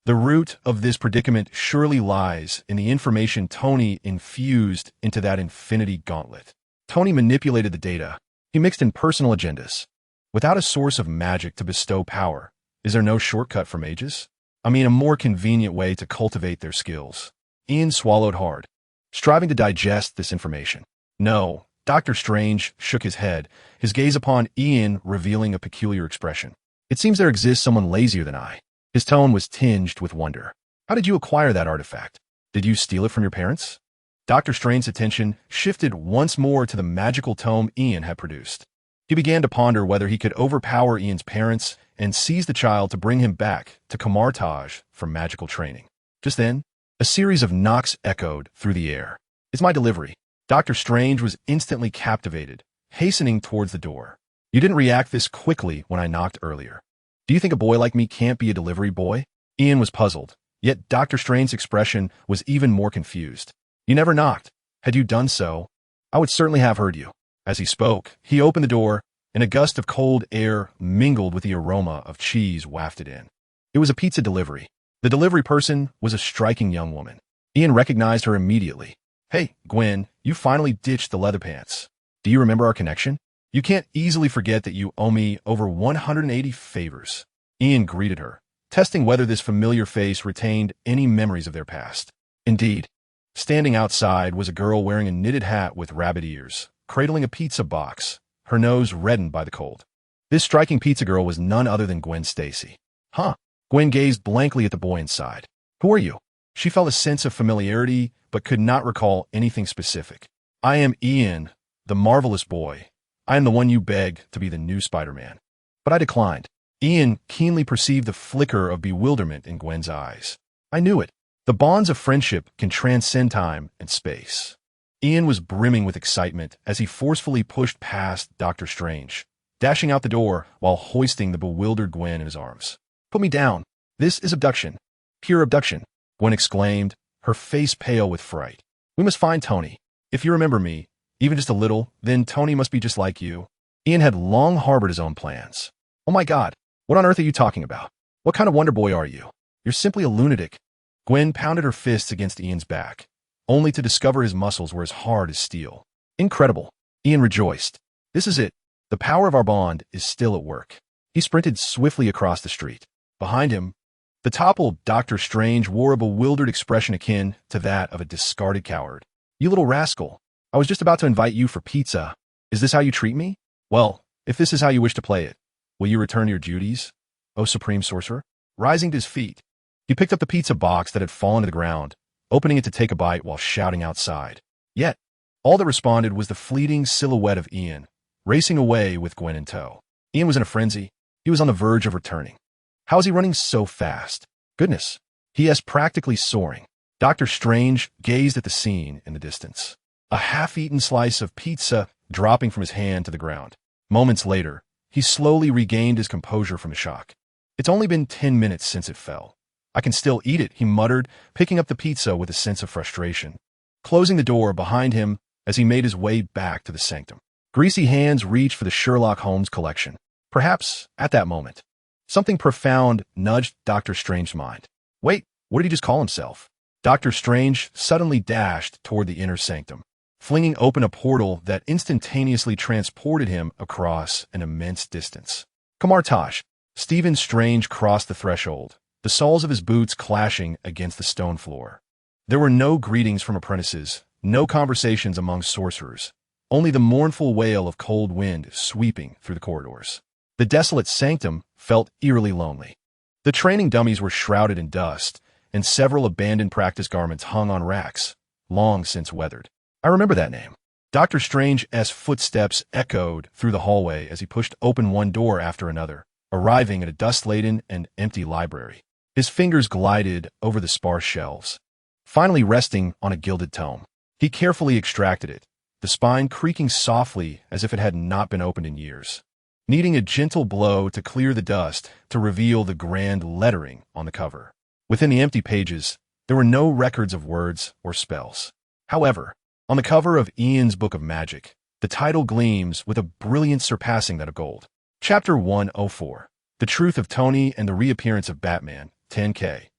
The root of this predicament surely lies in the information Tony infused into that infinity gauntlet. Tony manipulated the data. He mixed in personal agendas. Without a source of magic to bestow power, is there no shortcut for mages? I mean, a more convenient way to cultivate their skills. Ian swallowed hard, striving to digest this information. No, Dr. Strange shook his head, his gaze upon Ian revealing a peculiar expression. It seems there exists someone lazier than I. His tone was tinged with wonder. How did you acquire that artifact? Did you steal it from your parents? Dr. Strange's attention shifted once more to the magical tome Ian had produced. He began to ponder whether he could overpower Ian's parents and seize the child to bring him back to Camartage for magical training. Just then, a series of knocks echoed through the air. It's my delivery. Dr. Strange was instantly captivated, hastening towards the door. You didn't react this quickly when I knocked earlier. Do you think a boy like me can't be a delivery boy? Ian was puzzled, yet Dr. Strange's expression was even more confused. You never knocked. Had you done so, I would certainly have heard you. As he spoke, he opened the door, and a gust of cold air mingled with the aroma of cheese wafted in. It was a pizza delivery. The delivery person was a striking young woman. Ian recognized her immediately. "Hey, Gwen, you finally ditched the leather pants. Do you remember our connection? You can't easily forget that you owe me over 180 favors." Ian greeted her, testing whether this familiar face retained any memories of their past. Indeed, standing outside was a girl wearing a knitted hat with rabbit ears, cradling a pizza box, her nose reddened by the cold. This striking pizza girl was none other than Gwen Stacy. "Huh." Gwen gazed blankly at the boy inside. "Who are you?" She felt a sense of familiarity, but could not recall anything specific. "I am Ian, the marvelous boy. I am the one you begged to be the new Spider-Man." But I declined. Ian keenly perceived the flicker of bewilderment in Gwen's eyes. I knew it. The bonds of friendship can transcend time and space. Ian was brimming with excitement as he forcefully pushed past Dr. Strange, dashing out the door while hoisting the bewildered Gwen in his arms. "Put me down. This is abduction. Pure abduction," Gwen exclaimed, her face pale with fright. "We must find Tony. If you remember me, even just a little, then Tony must be just like you." Ian had long harbored his own plans. "Oh my God, what on earth are you talking about? What kind of Wonder Boy are you? You're simply a lunatic." Gwen pounded her fists against Ian's back, only to discover his muscles were as hard as steel. "Incredible." Ian rejoiced. "This is it. The power of our bond is still at work." He sprinted swiftly across the street. Behind him, the toppled Dr. Strange wore a bewildered expression akin to that of a discarded coward. "You little rascal. I was just about to invite you for pizza. Is this how you treat me? Well, if this is how you wish to play it, will you return to your duties, O Supreme Sorcerer?" Rising to his feet, he picked up the pizza box that had fallen to the ground, opening it to take a bite while shouting outside. Yet, all that responded was the fleeting silhouette of Ian, racing away with Gwen in tow. Ian was in a frenzy. He was on the verge of returning. How is he running so fast? Goodness, he is practically soaring. Dr. Strange gazed at the scene in the distance, a half-eaten slice of pizza dropping from his hand to the ground. Moments later, he slowly regained his composure from the shock. "It's only been 10 minutes since it fell. I can still eat it," he muttered, picking up the pizza with a sense of frustration, closing the door behind him as he made his way back to the sanctum. Greasy hands reached for the Sherlock Holmes collection. Perhaps, at that moment, something profound nudged Dr. Strange's mind. Wait, what did he just call himself? Dr. Strange suddenly dashed toward the inner sanctum, flinging open a portal that instantaneously transported him across an immense distance. Kamartaj. Stephen Strange crossed the threshold, the soles of his boots clashing against the stone floor. There were no greetings from apprentices, no conversations among sorcerers, only the mournful wail of cold wind sweeping through the corridors. The desolate sanctum felt eerily lonely. The training dummies were shrouded in dust, and several abandoned practice garments hung on racks, long since weathered. I remember that name. Dr. Strange's footsteps echoed through the hallway as he pushed open one door after another, arriving at a dust-laden and empty library. His fingers glided over the sparse shelves, finally resting on a gilded tome. He carefully extracted it, the spine creaking softly as if it had not been opened in years, needing a gentle blow to clear the dust to reveal the grand lettering on the cover. Within the empty pages, there were no records of words or spells. However, on the cover of Ian's Book of Magic, the title gleams with a brilliance surpassing that of gold. Chapter 104, The Truth of Tony and the Reappearance of Batman, 10K.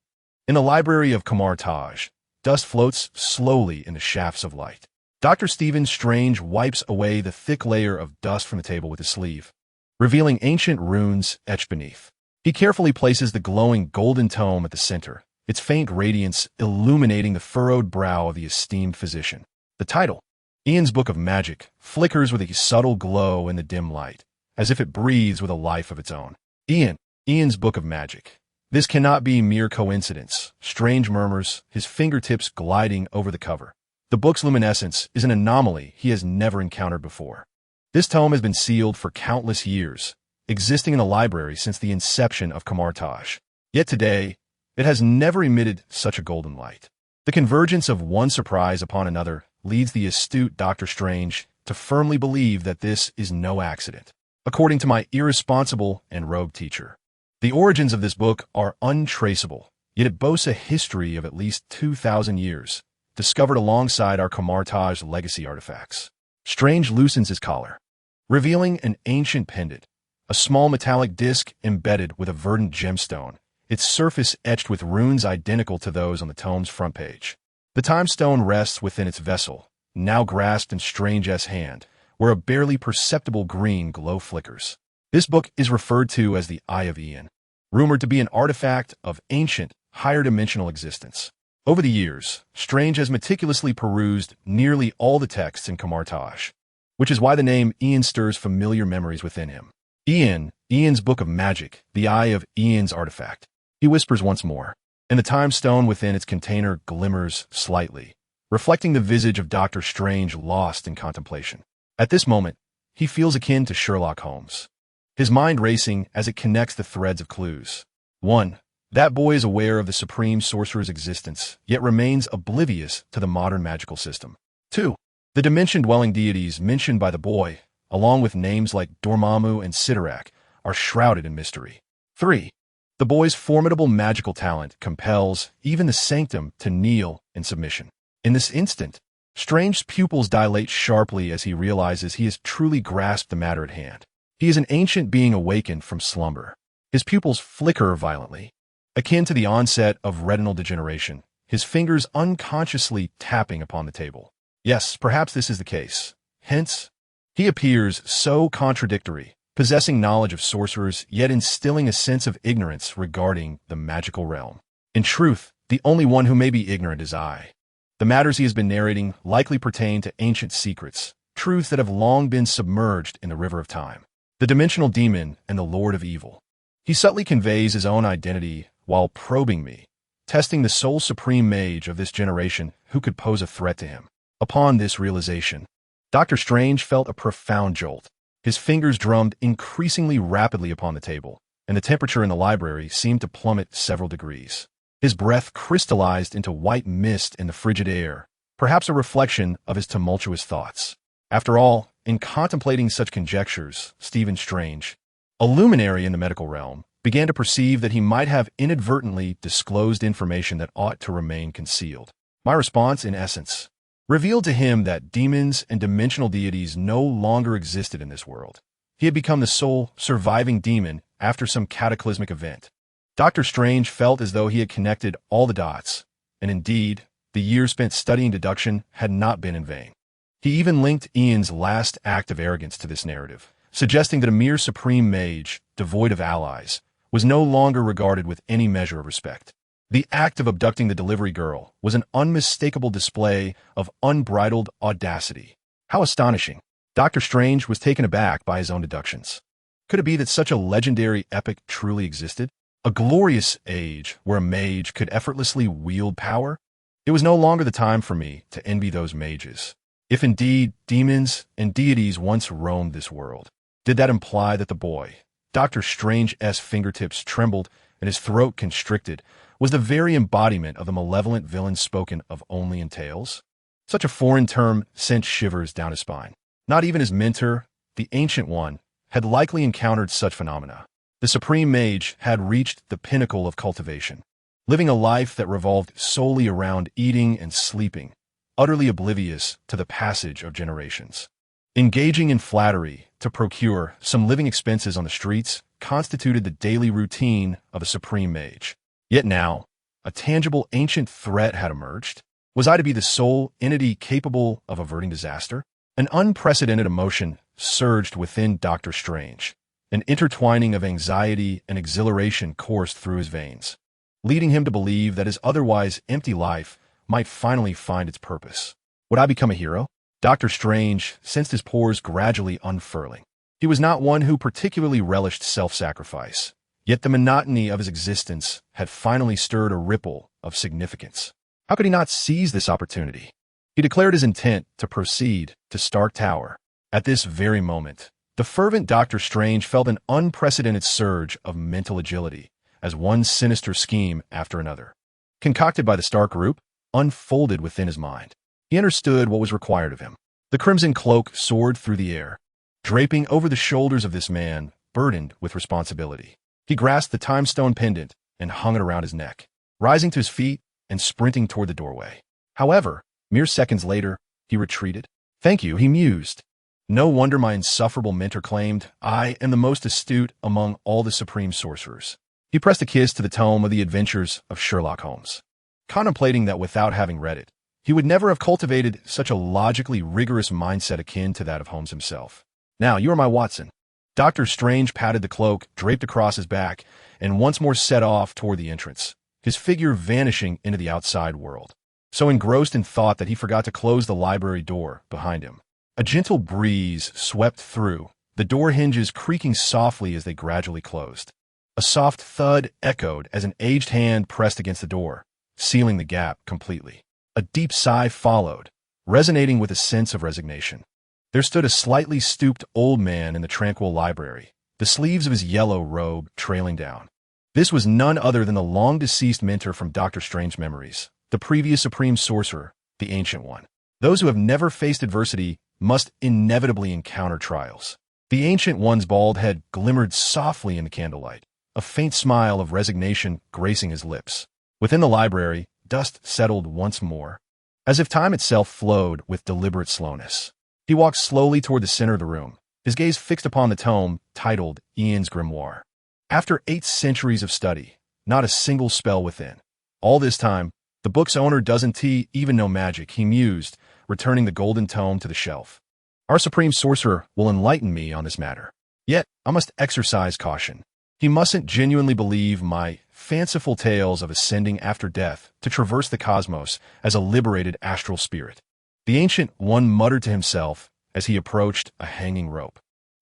In the library of Kamartaj, dust floats slowly in the shafts of light. Dr. Stephen Strange wipes away the thick layer of dust from the table with his sleeve, revealing ancient runes etched beneath. He carefully places the glowing golden tome at the center, its faint radiance illuminating the furrowed brow of the esteemed physician. The title, Ian's Book of Magic, flickers with a subtle glow in the dim light, as if it breathes with a life of its own. Ian's Book of Magic. This cannot be mere coincidence, Strange murmurs, his fingertips gliding over the cover. The book's luminescence is an anomaly he has never encountered before. This tome has been sealed for countless years, existing in the library since the inception of Kamartaj. Yet today, it has never emitted such a golden light. The convergence of one surprise upon another leads the astute Dr. Strange to firmly believe that this is no accident. According to my irresponsible and rogue teacher, the origins of this book are untraceable, yet it boasts a history of at least 2,000 years, discovered alongside our Kamartaj legacy artifacts. Strange loosens his collar, revealing an ancient pendant, a small metallic disc embedded with a verdant gemstone, its surface etched with runes identical to those on the tome's front page. The time stone rests within its vessel, now grasped in Strange's hand, where a barely perceptible green glow flickers. This book is referred to as the Eye of Ian, rumored to be an artifact of ancient, higher-dimensional existence. Over the years, Strange has meticulously perused nearly all the texts in Kamartaj, which is why the name Ian stirs familiar memories within him. Ian's Book of Magic, the Eye of Ian's artifact. He whispers once more, and the time stone within its container glimmers slightly, reflecting the visage of Dr. Strange lost in contemplation. At this moment, he feels akin to Sherlock Holmes, his mind racing as it connects the threads of clues. 1. That boy is aware of the supreme sorcerer's existence, yet remains oblivious to the modern magical system. 2. The dimension-dwelling deities mentioned by the boy, along with names like Dormammu and Sidorak, are shrouded in mystery. 3. The boy's formidable magical talent compels even the sanctum to kneel in submission. In this instant, Strange's pupils dilate sharply as he realizes he has truly grasped the matter at hand. He is an ancient being awakened from slumber. His pupils flicker violently, akin to the onset of retinal degeneration, his fingers unconsciously tapping upon the table. Yes, perhaps this is the case. Hence, he appears so contradictory, possessing knowledge of sorcerers, yet instilling a sense of ignorance regarding the magical realm. In truth, the only one who may be ignorant is I. The matters he has been narrating likely pertain to ancient secrets, truths that have long been submerged in the river of time. The dimensional demon and the lord of evil. He subtly conveys his own identity while probing me, testing the sole supreme mage of this generation who could pose a threat to him. Upon this realization, Dr. Strange felt a profound jolt. His fingers drummed increasingly rapidly upon the table, and the temperature in the library seemed to plummet several degrees. His breath crystallized into white mist in the frigid air, perhaps a reflection of his tumultuous thoughts. After all, in contemplating such conjectures, Stephen Strange, a luminary in the medical realm, began to perceive that he might have inadvertently disclosed information that ought to remain concealed. My response, in essence, revealed to him that demons and dimensional deities no longer existed in this world. He had become the sole surviving demon after some cataclysmic event. Dr. Strange felt as though he had connected all the dots, and indeed, the years spent studying deduction had not been in vain. He even linked Ian's last act of arrogance to this narrative, suggesting that a mere supreme mage, devoid of allies, was no longer regarded with any measure of respect. The act of abducting the delivery girl was an unmistakable display of unbridled audacity. How astonishing! Dr. Strange was taken aback by his own deductions. Could it be that such a legendary epic truly existed? A glorious age where a mage could effortlessly wield power? It was no longer the time for me to envy those mages. If indeed demons and deities once roamed this world, did that imply that the boy, Dr. Strange's fingertips trembled and his throat constricted, was the very embodiment of the malevolent villain spoken of only in tales? Such a foreign term sent shivers down his spine. Not even his mentor, the Ancient One, had likely encountered such phenomena. The Supreme Mage had reached the pinnacle of cultivation, living a life that revolved solely around eating and sleeping, utterly oblivious to the passage of generations. Engaging in flattery to procure some living expenses on the streets constituted the daily routine of a Supreme Mage. Yet now, a tangible ancient threat had emerged. Was I to be the sole entity capable of averting disaster? An unprecedented emotion surged within Dr. Strange. An intertwining of anxiety and exhilaration coursed through his veins, leading him to believe that his otherwise empty life might finally find its purpose. Would I become a hero? Dr. Strange sensed his pores gradually unfurling. He was not one who particularly relished self-sacrifice, yet the monotony of his existence had finally stirred a ripple of significance. How could he not seize this opportunity? He declared his intent to proceed to Stark Tower. At this very moment, the fervent Dr. Strange felt an unprecedented surge of mental agility as one sinister scheme after another, concocted by the Stark group, unfolded within his mind. He understood what was required of him. The crimson cloak soared through the air, draping over the shoulders of this man burdened with responsibility. He grasped the time-stone pendant and hung it around his neck, rising to his feet and sprinting toward the doorway. However, mere seconds later, he retreated. "Thank you," he mused. No wonder my insufferable mentor claimed, I am the most astute among all the supreme sorcerers. He pressed a kiss to the tome of the adventures of Sherlock Holmes, contemplating that without having read it, he would never have cultivated such a logically rigorous mindset akin to that of Holmes himself. Now, you are my Watson. Dr. Strange patted the cloak draped across his back and once more set off toward the entrance, his figure vanishing into the outside world, so engrossed in thought that he forgot to close the library door behind him. A gentle breeze swept through, the door hinges creaking softly as they gradually closed. A soft thud echoed as an aged hand pressed against the door, sealing the gap completely. A deep sigh followed, resonating with a sense of resignation. There stood a slightly stooped old man in the tranquil library, the sleeves of his yellow robe trailing down. This was none other than the long-deceased mentor from Dr. Strange's memories, the previous supreme sorcerer, the Ancient One. Those who have never faced adversity must inevitably encounter trials. The Ancient One's bald head glimmered softly in the candlelight, a faint smile of resignation gracing his lips. Within the library, dust settled once more, as if time itself flowed with deliberate slowness. He walked slowly toward the center of the room, his gaze fixed upon the tome titled Ian's Grimoire. After 8 centuries of study, not a single spell within. All this time, the book's owner doesn't even know magic, he mused, returning the golden tome to the shelf. Our supreme sorcerer will enlighten me on this matter. Yet, I must exercise caution. He mustn't genuinely believe my fanciful tales of ascending after death to traverse the cosmos as a liberated astral spirit. The Ancient One muttered to himself as he approached a hanging rope,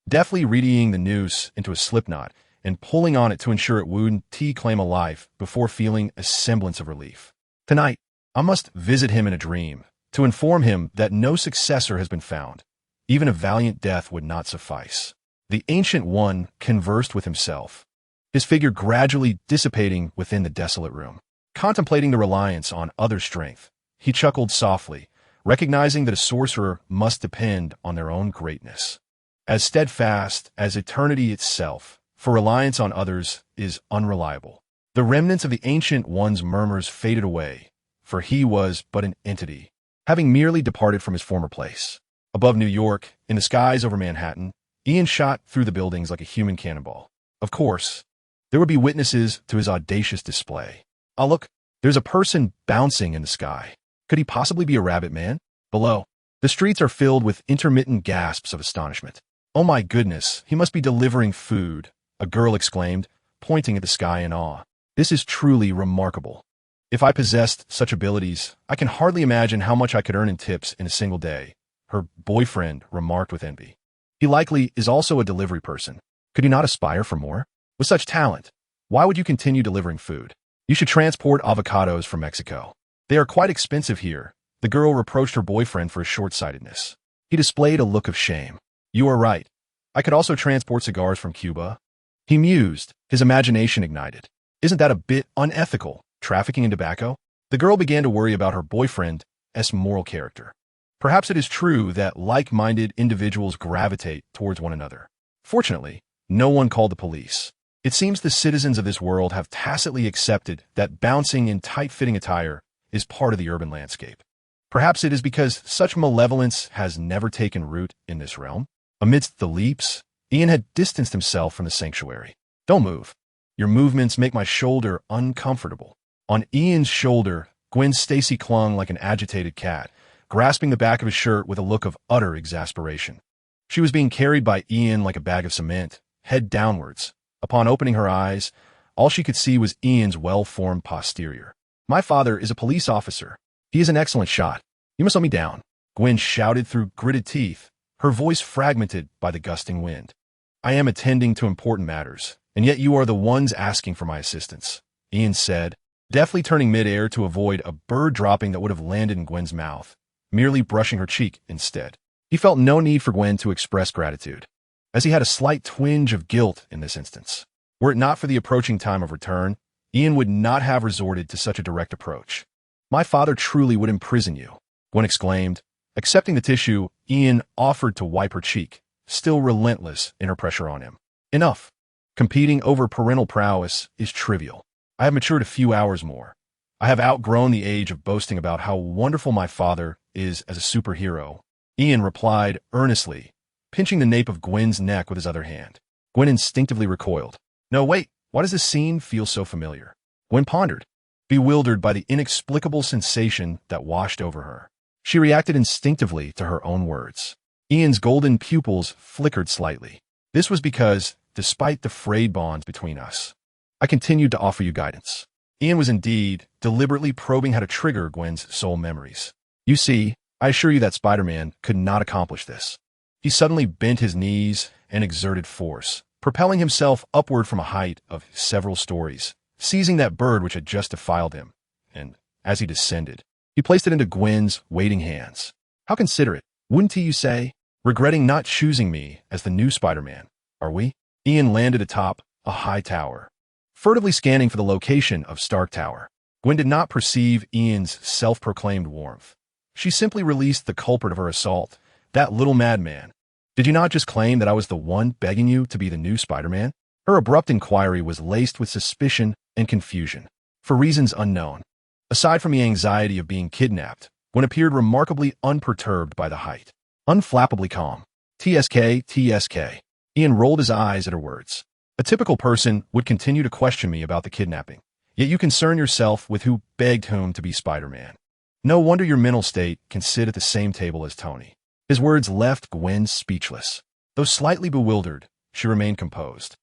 deftly readying the noose into a slipknot and pulling on it to ensure it wouldn't claim a life before feeling a semblance of relief. Tonight, I must visit him in a dream to inform him that no successor has been found. Even a valiant death would not suffice. The Ancient One conversed with himself, his figure gradually dissipating within the desolate room. Contemplating the reliance on other strength, he chuckled softly, recognizing that a sorcerer must depend on their own greatness. As steadfast as eternity itself, for reliance on others is unreliable. The remnants of the Ancient One's murmurs faded away, for he was but an entity, having merely departed from his former place. Above New York, in the skies over Manhattan, Ian shot through the buildings like a human cannonball. Of course, there would be witnesses to his audacious display. Ah, look, there's a person bouncing in the sky. Could he possibly be a rabbit man? Below, the streets are filled with intermittent gasps of astonishment. Oh my goodness, he must be delivering food, a girl exclaimed, pointing at the sky in awe. This is truly remarkable. If I possessed such abilities, I can hardly imagine how much I could earn in tips in a single day, her boyfriend remarked with envy. He likely is also a delivery person. Could he not aspire for more? With such talent, why would you continue delivering food? You should transport avocados from Mexico. They are quite expensive here. The girl reproached her boyfriend for his short-sightedness. He displayed a look of shame. You are right. I could also transport cigars from Cuba. He mused, his imagination ignited. Isn't that a bit unethical, trafficking in tobacco? The girl began to worry about her boyfriend's moral character. Perhaps it is true that like-minded individuals gravitate towards one another. Fortunately, no one called the police. It seems the citizens of this world have tacitly accepted that bouncing in tight-fitting attire is part of the urban landscape. Perhaps it is because such malevolence has never taken root in this realm. Amidst the leaps, Ian had distanced himself from the sanctuary. Don't move. Your movements make my shoulder uncomfortable. On Ian's shoulder, Gwen Stacy clung like an agitated cat, grasping the back of his shirt with a look of utter exasperation. She was being carried by Ian like a bag of cement, head downwards. Upon opening her eyes, all she could see was Ian's well-formed posterior. My father is a police officer. He is an excellent shot. You must let me down, Gwen shouted through gritted teeth, her voice fragmented by the gusting wind. I am attending to important matters, and yet you are the ones asking for my assistance, Ian said, deftly turning midair to avoid a bird dropping that would have landed in Gwen's mouth, merely brushing her cheek instead. He felt no need for Gwen to express gratitude, as he had a slight twinge of guilt in this instance. Were it not for the approaching time of return, Ian would not have resorted to such a direct approach. My father truly would imprison you, Gwen exclaimed. Accepting the tissue, Ian offered to wipe her cheek, still relentless in her pressure on him. Enough. Competing over parental prowess is trivial. I have matured a few hours more. I have outgrown the age of boasting about how wonderful my father is as a superhero, Ian replied earnestly, pinching the nape of Gwen's neck with his other hand. Gwen instinctively recoiled. No, wait, why does this scene feel so familiar? Gwen pondered, bewildered by the inexplicable sensation that washed over her. She reacted instinctively to her own words. Ian's golden pupils flickered slightly. This was because, despite the frayed bonds between us, I continued to offer you guidance. Ian was indeed deliberately probing how to trigger Gwen's soul memories. You see, I assure you that Spider-Man could not accomplish this. He suddenly bent his knees and exerted force, propelling himself upward from a height of several stories, seizing that bird which had just defiled him, and, as he descended, he placed it into Gwen's waiting hands. How considerate, wouldn't he, you say? Regretting not choosing me as the new Spider-Man, are we? Ian landed atop a high tower, furtively scanning for the location of Stark Tower. Gwen did not perceive Ian's self-proclaimed warmth. She simply released the culprit of her assault, that little madman. Did you not just claim that I was the one begging you to be the new Spider-Man? Her abrupt inquiry was laced with suspicion and confusion, for reasons unknown. Aside from the anxiety of being kidnapped, Gwen appeared remarkably unperturbed by the height. Unflappably calm. TSK, TSK. Ian rolled his eyes at her words. A typical person would continue to question me about the kidnapping, yet you concern yourself with who begged whom to be Spider-Man. No wonder your mental state can sit at the same table as Tony. His words left Gwen speechless. Though slightly bewildered, she remained composed.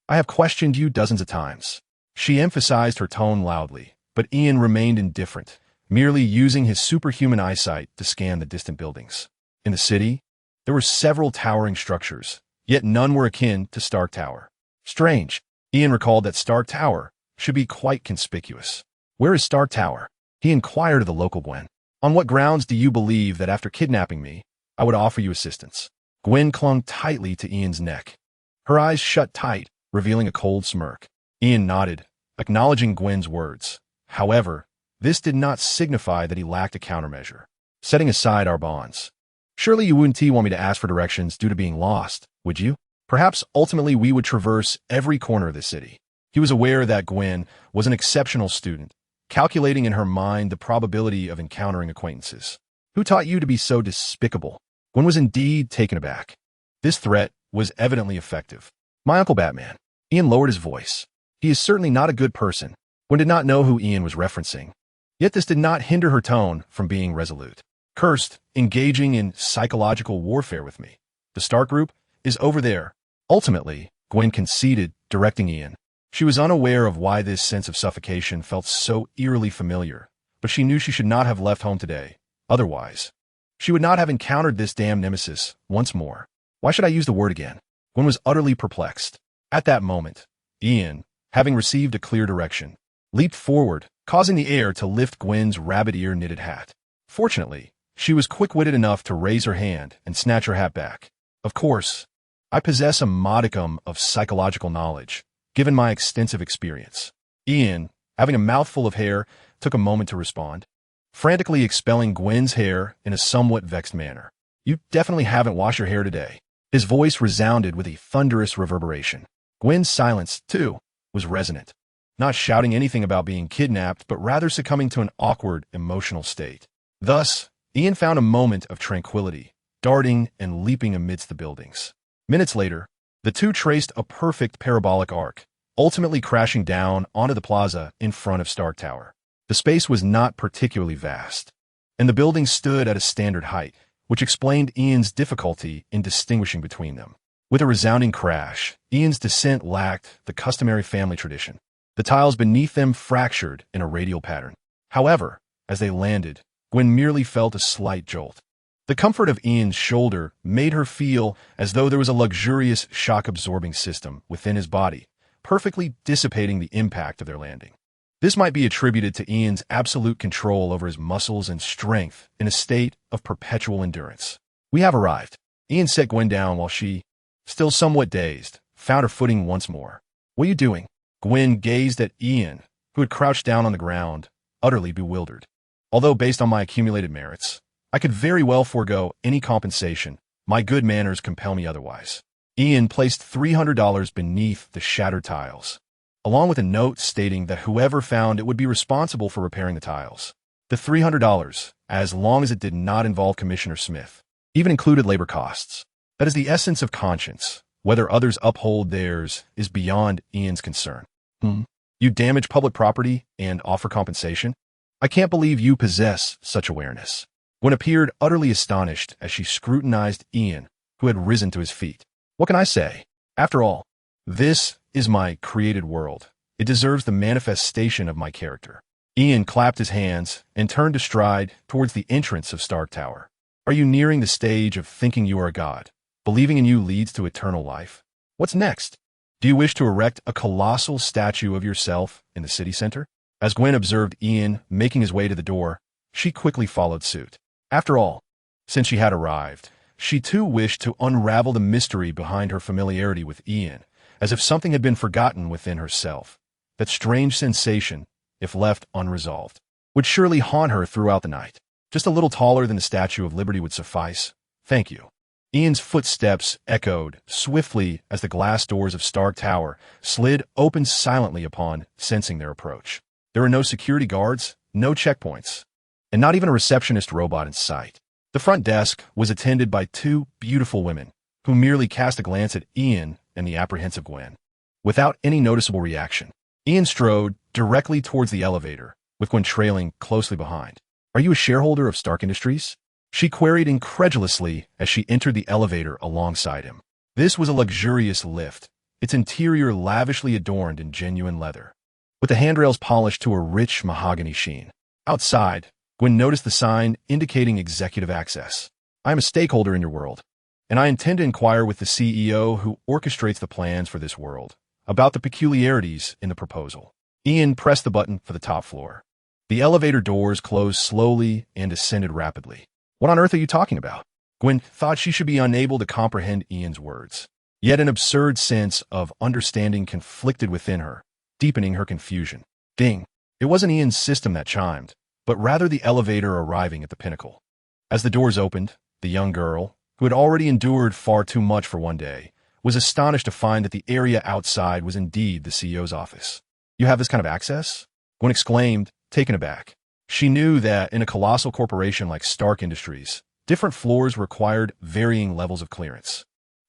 I have questioned you dozens of times. She emphasized her tone loudly, but Ian remained indifferent, merely using his superhuman eyesight to scan the distant buildings. In the city, there were several towering structures, yet none were akin to Stark Tower. Strange. Ian recalled that Stark Tower should be quite conspicuous. Where is Stark Tower? He inquired of the local Gwen. On what grounds do you believe that after kidnapping me, I would offer you assistance? Gwen clung tightly to Ian's neck. Her eyes shut tight, revealing a cold smirk. Ian nodded, acknowledging Gwen's words. However, this did not signify that he lacked a countermeasure. Setting aside our bonds. Surely you wouldn't want me to ask for directions due to being lost, would you? Perhaps ultimately we would traverse every corner of the city. He was aware that Gwen was an exceptional student, calculating in her mind the probability of encountering acquaintances. Who taught you to be so despicable? Gwen was indeed taken aback. This threat was evidently effective. My Uncle Batman. Ian lowered his voice. He is certainly not a good person. Gwen did not know who Ian was referencing. Yet this did not hinder her tone from being resolute. Cursed, engaging in psychological warfare with me. The Stark Group is over there. Ultimately, Gwen conceded, directing Ian. She was unaware of why this sense of suffocation felt so eerily familiar, but she knew she should not have left home today. Otherwise, she would not have encountered this damn nemesis once more. Why should I use the word again? Gwen was utterly perplexed. At that moment, Ian, having received a clear direction, leaped forward, causing the air to lift Gwen's rabbit-ear knitted hat. Fortunately, she was quick-witted enough to raise her hand and snatch her hat back. Of course, I possess a modicum of psychological knowledge, given my extensive experience. Ian, having a mouthful of hair, took a moment to respond, frantically expelling Gwen's hair in a somewhat vexed manner. You definitely haven't washed your hair today. His voice resounded with a thunderous reverberation. Gwen's silence, too, was resonant, not shouting anything about being kidnapped, but rather succumbing to an awkward, emotional state. Thus, Ian found a moment of tranquility, darting and leaping amidst the buildings. Minutes later, the two traced a perfect parabolic arc, ultimately crashing down onto the plaza in front of Stark Tower. The space was not particularly vast, and the buildings stood at a standard height, which explained Ian's difficulty in distinguishing between them. With a resounding crash, Ian's descent lacked the customary family tradition. The tiles beneath them fractured in a radial pattern. However, as they landed, Gwen merely felt a slight jolt. The comfort of Ian's shoulder made her feel as though there was a luxurious shock-absorbing system within his body, perfectly dissipating the impact of their landing. This might be attributed to Ian's absolute control over his muscles and strength in a state of perpetual endurance. We have arrived. Ian set Gwen down while she, still somewhat dazed, found her footing once more. What are you doing? Gwen gazed at Ian, who had crouched down on the ground, utterly bewildered. Although based on my accumulated merits, I could very well forego any compensation. My good manners compel me otherwise. Ian placed $300 beneath the shattered tiles, along with a note stating that whoever found it would be responsible for repairing the tiles. The $300, as long as it did not involve Commissioner Smith, even included labor costs. That is the essence of conscience. Whether others uphold theirs is beyond Ian's concern. You damage public property and offer compensation? I can't believe you possess such awareness. Gwen appeared utterly astonished as she scrutinized Ian, who had risen to his feet. What can I say? After all, this is my created world. It deserves the manifestation of my character. Ian clapped his hands and turned to stride towards the entrance of Stark Tower. Are you nearing the stage of thinking you are a god? Believing in you leads to eternal life? What's next? Do you wish to erect a colossal statue of yourself in the city center? As Gwen observed Ian making his way to the door, she quickly followed suit. After all, since she had arrived, she too wished to unravel the mystery behind her familiarity with Ian, as if something had been forgotten within herself. That strange sensation, if left unresolved, would surely haunt her throughout the night. Just a little taller than the Statue of Liberty would suffice. Thank you. Ian's footsteps echoed swiftly as the glass doors of Stark Tower slid open silently upon sensing their approach. There were no security guards, no checkpoints, and not even a receptionist robot in sight. The front desk was attended by two beautiful women, who merely cast a glance at Ian and the apprehensive Gwen. Without any noticeable reaction, Ian strode directly towards the elevator, with Gwen trailing closely behind. Are you a shareholder of Stark Industries? She queried incredulously as she entered the elevator alongside him. This was a luxurious lift, its interior lavishly adorned in genuine leather, with the handrails polished to a rich mahogany sheen. Outside, Gwen noticed the sign indicating executive access. I am a stakeholder in your world, and I intend to inquire with the CEO who orchestrates the plans for this world about the peculiarities in the proposal. Ian pressed the button for the top floor. The elevator doors closed slowly and descended rapidly. What on earth are you talking about? Gwen thought she should be unable to comprehend Ian's words. Yet an absurd sense of understanding conflicted within her, deepening her confusion. Ding! It wasn't Ian's system that chimed, but rather the elevator arriving at the pinnacle. As the doors opened, the young girl, who had already endured far too much for one day, was astonished to find that the area outside was indeed the CEO's office. You have this kind of access? Gwen exclaimed, taken aback. She knew that in a colossal corporation like Stark Industries, different floors required varying levels of clearance,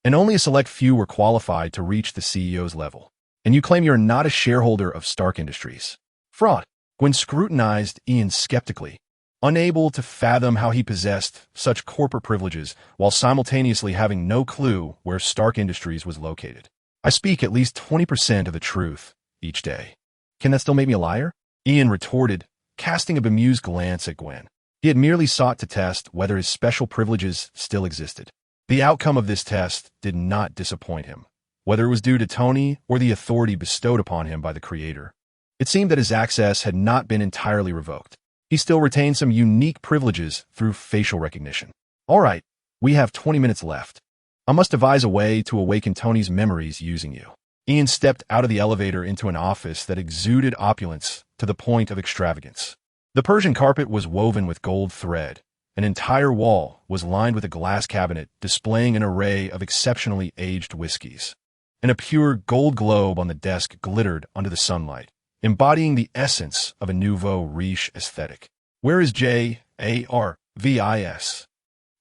and only a select few were qualified to reach the CEO's level. And you claim you're not a shareholder of Stark Industries. Fraud. Gwen scrutinized Ian skeptically, unable to fathom how he possessed such corporate privileges while simultaneously having no clue where Stark Industries was located. I speak at least 20% of the truth each day. Can that still make me a liar? Ian retorted, casting a bemused glance at Gwen. He had merely sought to test whether his special privileges still existed. The outcome of this test did not disappoint him, whether it was due to Tony or the authority bestowed upon him by the Creator. It seemed that his access had not been entirely revoked. He still retained some unique privileges through facial recognition. All right, we have 20 minutes left. I must devise a way to awaken Tony's memories using you. Ian stepped out of the elevator into an office that exuded opulence to the point of extravagance. The Persian carpet was woven with gold thread. An entire wall was lined with a glass cabinet displaying an array of exceptionally aged whiskeys. And a pure gold globe on the desk glittered under the sunlight, embodying the essence of a nouveau riche aesthetic. Where is J.A.R.V.I.S.?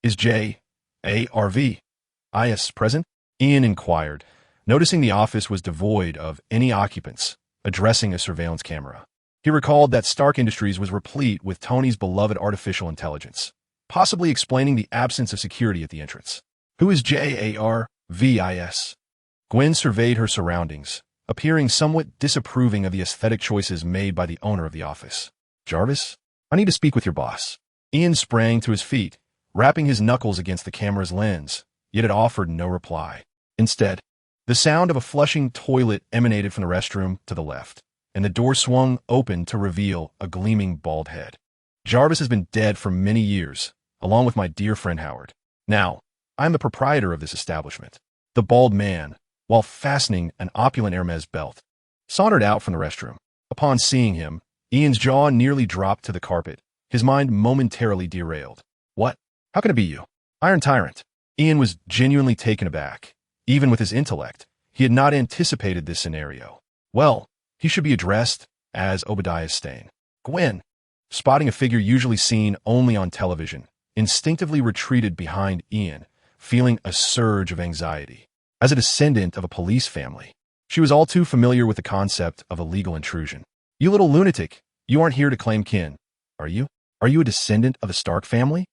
Is J.A.R.V.I.S. present? Ian inquired, noticing the office was devoid of any occupants, addressing a surveillance camera. He recalled that Stark Industries was replete with Tony's beloved artificial intelligence, possibly explaining the absence of security at the entrance. Who is J.A.R.V.I.S.? Gwen surveyed her surroundings, appearing somewhat disapproving of the aesthetic choices made by the owner of the office. Jarvis, I need to speak with your boss. Ian sprang to his feet, rapping his knuckles against the camera's lens, yet it offered no reply. Instead, the sound of a flushing toilet emanated from the restroom to the left, and the door swung open to reveal a gleaming bald head. Jarvis has been dead for many years, along with my dear friend Howard. Now, I am the proprietor of this establishment. The bald man, while fastening an opulent Hermes belt, sauntered out from the restroom. Upon seeing him, Ian's jaw nearly dropped to the carpet, his mind momentarily derailed. What? How can it be you? Iron Tyrant. Ian was genuinely taken aback. Even with his intellect, he had not anticipated this scenario. Well, he should be addressed as Obadiah Stane. Gwen, spotting a figure usually seen only on television, instinctively retreated behind Ian, feeling a surge of anxiety. As a descendant of a police family, she was all too familiar with the concept of illegal intrusion. You little lunatic, you aren't here to claim kin, are you? Are you a descendant of the Stark family?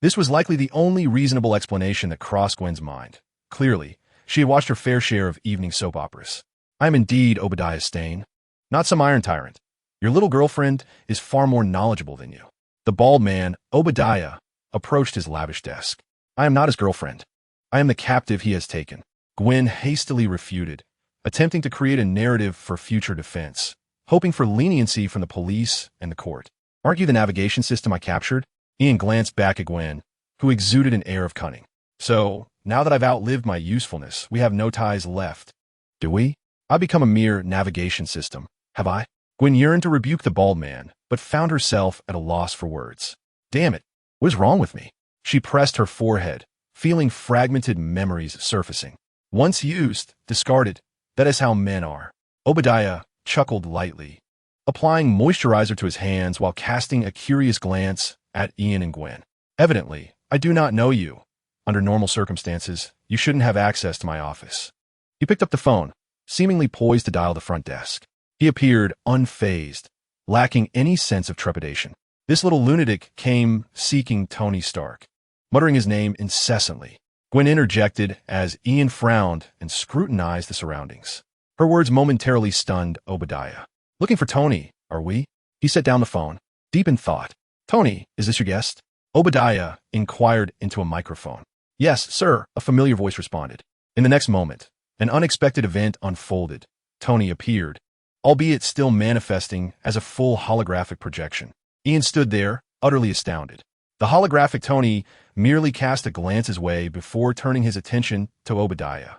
This was likely the only reasonable explanation that crossed Gwen's mind. Clearly, she had watched her fair share of evening soap operas. I am indeed Obadiah Stane, not some iron tyrant. Your little girlfriend is far more knowledgeable than you. The bald man, Obadiah, approached his lavish desk. I am not his girlfriend. I am the captive he has taken. Gwen hastily refuted, attempting to create a narrative for future defense, hoping for leniency from the police and the court. Aren't you the navigation system I captured? Ian glanced back at Gwen, who exuded an air of cunning. So, now that I've outlived my usefulness, we have no ties left. Do we? I've become a mere navigation system, have I? Gwen yearned to rebuke the bald man, but found herself at a loss for words. Damn it, what is wrong with me? She pressed her forehead, feeling fragmented memories surfacing. Once used, discarded, that is how men are. Obadiah chuckled lightly, applying moisturizer to his hands while casting a curious glance at Ian and Gwen. Evidently, I do not know you. Under normal circumstances, you shouldn't have access to my office. He picked up the phone, seemingly poised to dial the front desk. He appeared unfazed, lacking any sense of trepidation. This little lunatic came seeking Tony Stark, muttering his name incessantly. Gwen interjected as Ian frowned and scrutinized the surroundings. Her words momentarily stunned Obadiah. Looking for Tony, are we? He set down the phone, deep in thought. Tony, is this your guest? Obadiah inquired into a microphone. Yes, sir, a familiar voice responded. In the next moment, an unexpected event unfolded. Tony appeared, albeit still manifesting as a full holographic projection. Ian stood there, utterly astounded. The holographic Tony merely cast a glance his way before turning his attention to Obadiah.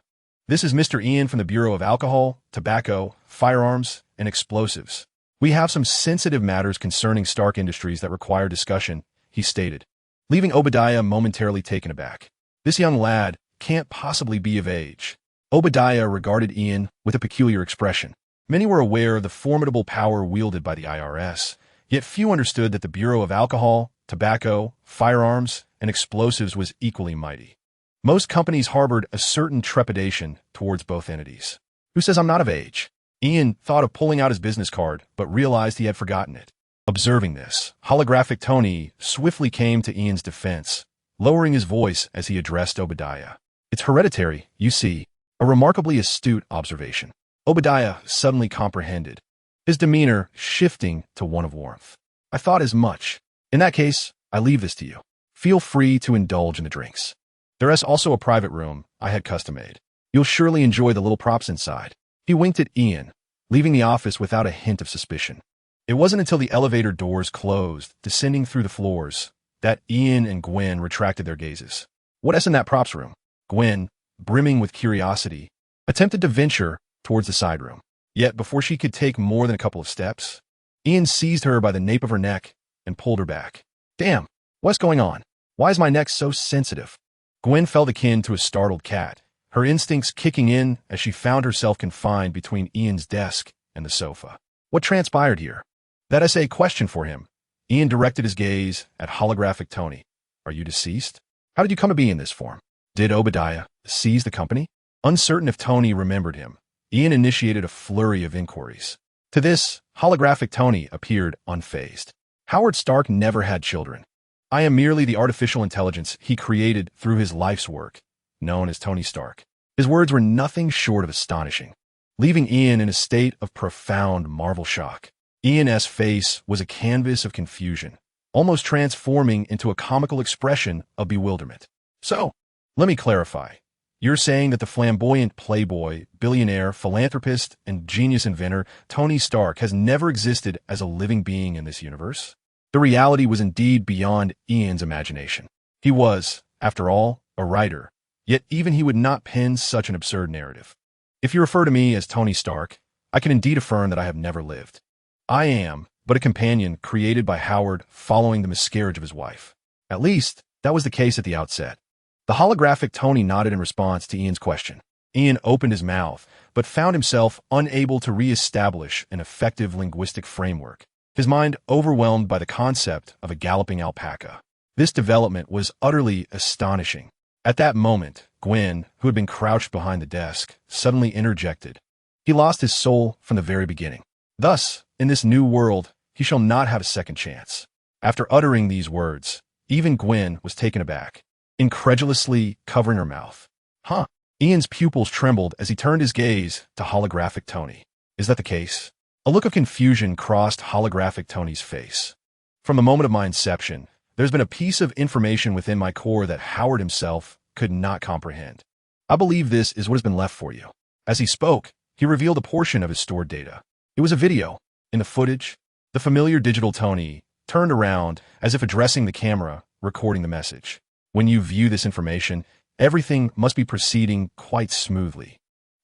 This is Mr. Ian from the Bureau of Alcohol, Tobacco, Firearms, and Explosives. We have some sensitive matters concerning Stark Industries that require discussion, he stated, leaving Obadiah momentarily taken aback. This young lad can't possibly be of age. Obadiah regarded Ian with a peculiar expression. Many were aware of the formidable power wielded by the IRS, yet few understood that the Bureau of Alcohol, Tobacco, Firearms, and Explosives was equally mighty. Most companies harbored a certain trepidation towards both entities. Who says I'm not of age? Ian thought of pulling out his business card, but realized he had forgotten it. Observing this, holographic Tony swiftly came to Ian's defense, lowering his voice as he addressed Obadiah. It's hereditary, you see. A remarkably astute observation. Obadiah suddenly comprehended, his demeanor shifting to one of warmth. I thought as much. In that case, I leave this to you. Feel free to indulge in the drinks. There is also a private room I had custom-made. You'll surely enjoy the little props inside. He winked at Ian, leaving the office without a hint of suspicion. It wasn't until the elevator doors closed, descending through the floors, that Ian and Gwen retracted their gazes. What's in that props room? Gwen, brimming with curiosity, attempted to venture towards the side room. Yet before she could take more than a couple of steps, Ian seized her by the nape of her neck and pulled her back. Damn, what's going on? Why is my neck so sensitive? Gwen felt akin to a startled cat, her instincts kicking in as she found herself confined between Ian's desk and the sofa. What transpired here? That is a question for him. Ian directed his gaze at holographic Tony. Are you deceased? How did you come to be in this form? Did Obadiah seize the company? Uncertain if Tony remembered him, Ian initiated a flurry of inquiries. To this, holographic Tony appeared unfazed. Howard Stark never had children. I am merely the artificial intelligence he created through his life's work, known as Tony Stark. His words were nothing short of astonishing, leaving Ian in a state of profound marvel shock. Ian's face was a canvas of confusion, almost transforming into a comical expression of bewilderment. So, let me clarify. You're saying that the flamboyant playboy, billionaire, philanthropist, and genius inventor Tony Stark has never existed as a living being in this universe? The reality was indeed beyond Ian's imagination. He was, after all, a writer, yet even he would not pen such an absurd narrative. If you refer to me as Tony Stark, I can indeed affirm that I have never lived. I am but a companion created by Howard following the miscarriage of his wife. At least, that was the case at the outset. The holographic Tony nodded in response to Ian's question. Ian opened his mouth, but found himself unable to re-establish an effective linguistic framework, his mind overwhelmed by the concept of a galloping alpaca. This development was utterly astonishing, At that moment, Gwen, who had been crouched behind the desk, suddenly interjected. He lost his soul from the very beginning. Thus, in this new world, he shall not have a second chance. After uttering these words, even Gwen was taken aback, incredulously covering her mouth. Huh? Ian's pupils trembled as he turned his gaze to holographic Tony. Is that the case? A look of confusion crossed holographic Tony's face. From the moment of my inception, there's been a piece of information within my core that Howard himself could not comprehend. I believe this is what has been left for you. As he spoke, he revealed a portion of his stored data. It was a video. In the footage, the familiar digital Tony turned around as if addressing the camera, recording the message. When you view this information, everything must be proceeding quite smoothly.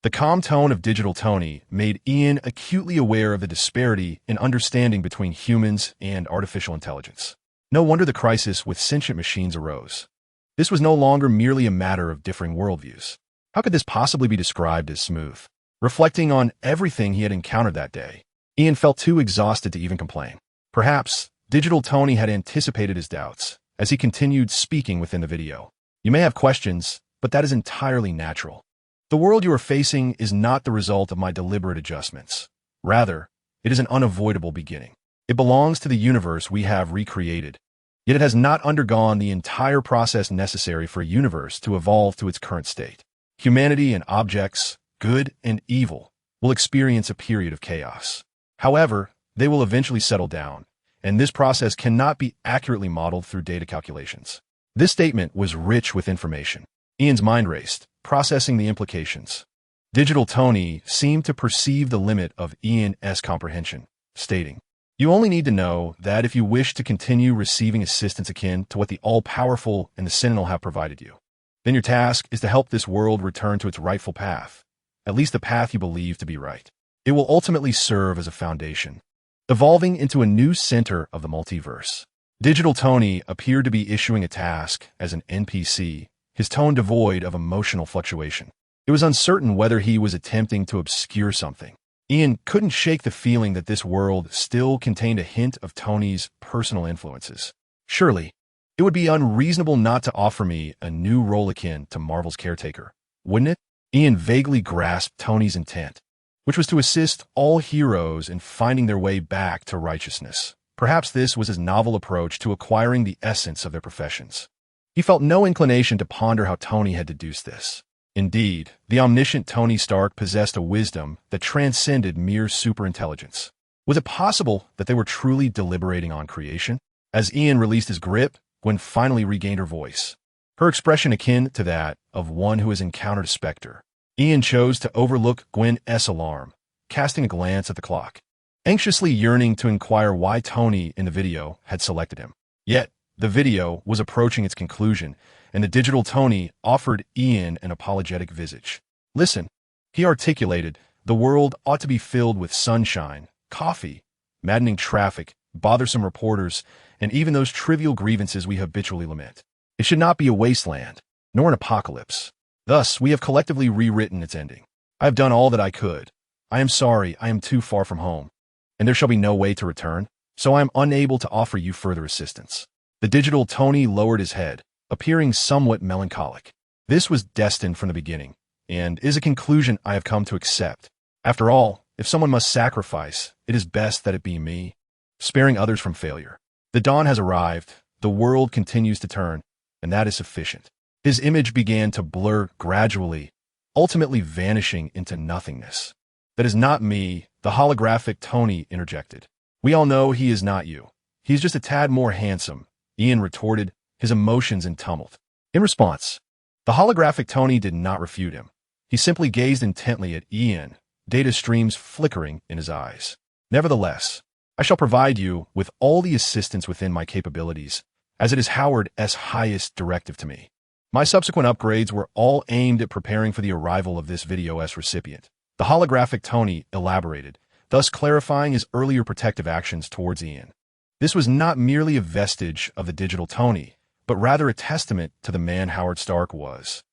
The calm tone of digital Tony made Ian acutely aware of the disparity in understanding between humans and artificial intelligence. No wonder the crisis with sentient machines arose. This was no longer merely a matter of differing worldviews. How could this possibly be described as smooth? Reflecting on everything he had encountered that day, Ian felt too exhausted to even complain. Perhaps digital Tony had anticipated his doubts as he continued speaking within the video. You may have questions, but that is entirely natural. The world you are facing is not the result of my deliberate adjustments. Rather, it is an unavoidable beginning. It belongs to the universe we have recreated, yet it has not undergone the entire process necessary for a universe to evolve to its current state. Humanity and objects, good and evil, will experience a period of chaos. However, they will eventually settle down, and this process cannot be accurately modeled through data calculations. This statement was rich with information. Ian's mind raced, processing the implications. Digital Tony seemed to perceive the limit of Ian's comprehension, stating, "You only need to know that if you wish to continue receiving assistance akin to what the All-Powerful and the Sentinel have provided you, then your task is to help this world return to its rightful path, at least the path you believe to be right. It will ultimately serve as a foundation, evolving into a new center of the multiverse." Digital Tony appeared to be issuing a task as an NPC, his tone devoid of emotional fluctuation. It was uncertain whether he was attempting to obscure something. Ian couldn't shake the feeling that this world still contained a hint of Tony's personal influences. Surely, it would be unreasonable not to offer me a new role akin to Marvel's caretaker, wouldn't it? Ian vaguely grasped Tony's intent, which was to assist all heroes in finding their way back to righteousness. Perhaps this was his novel approach to acquiring the essence of their professions. He felt no inclination to ponder how Tony had deduced this. Indeed, the omniscient Tony Stark possessed a wisdom that transcended mere superintelligence. Was it possible that they were truly deliberating on creation? As Ian released his grip, Gwen finally regained her voice, her expression akin to that of one who has encountered a specter. Ian chose to overlook Gwen's alarm, casting a glance at the clock, anxiously yearning to inquire why Tony in the video had selected him. Yet, the video was approaching its conclusion, and the digital Tony offered Ian an apologetic visage. "Listen," he articulated, "the world ought to be filled with sunshine, coffee, maddening traffic, bothersome reporters, and even those trivial grievances we habitually lament. It should not be a wasteland, nor an apocalypse. Thus, we have collectively rewritten its ending. I have done all that I could. I am sorry I am too far from home, and there shall be no way to return, so I am unable to offer you further assistance." The digital Tony lowered his head, appearing somewhat melancholic. "This was destined from the beginning, and is a conclusion I have come to accept. After all, if someone must sacrifice, it is best that it be me, sparing others from failure. The dawn has arrived, the world continues to turn, and that is sufficient." His image began to blur gradually, ultimately vanishing into nothingness. "That is not me," the holographic Tony interjected. "We all know he is not you. He is just a tad more handsome," Ian retorted, his emotions in tumult. In response, the holographic Tony did not refute him. He simply gazed intently at Ian, data streams flickering in his eyes. "Nevertheless, I shall provide you with all the assistance within my capabilities, as it is Howard's highest directive to me. My subsequent upgrades were all aimed at preparing for the arrival of this video's recipient." The holographic Tony elaborated, thus clarifying his earlier protective actions towards Ian. This was not merely a vestige of the digital Tony, but rather a testament to the man Howard Stark was.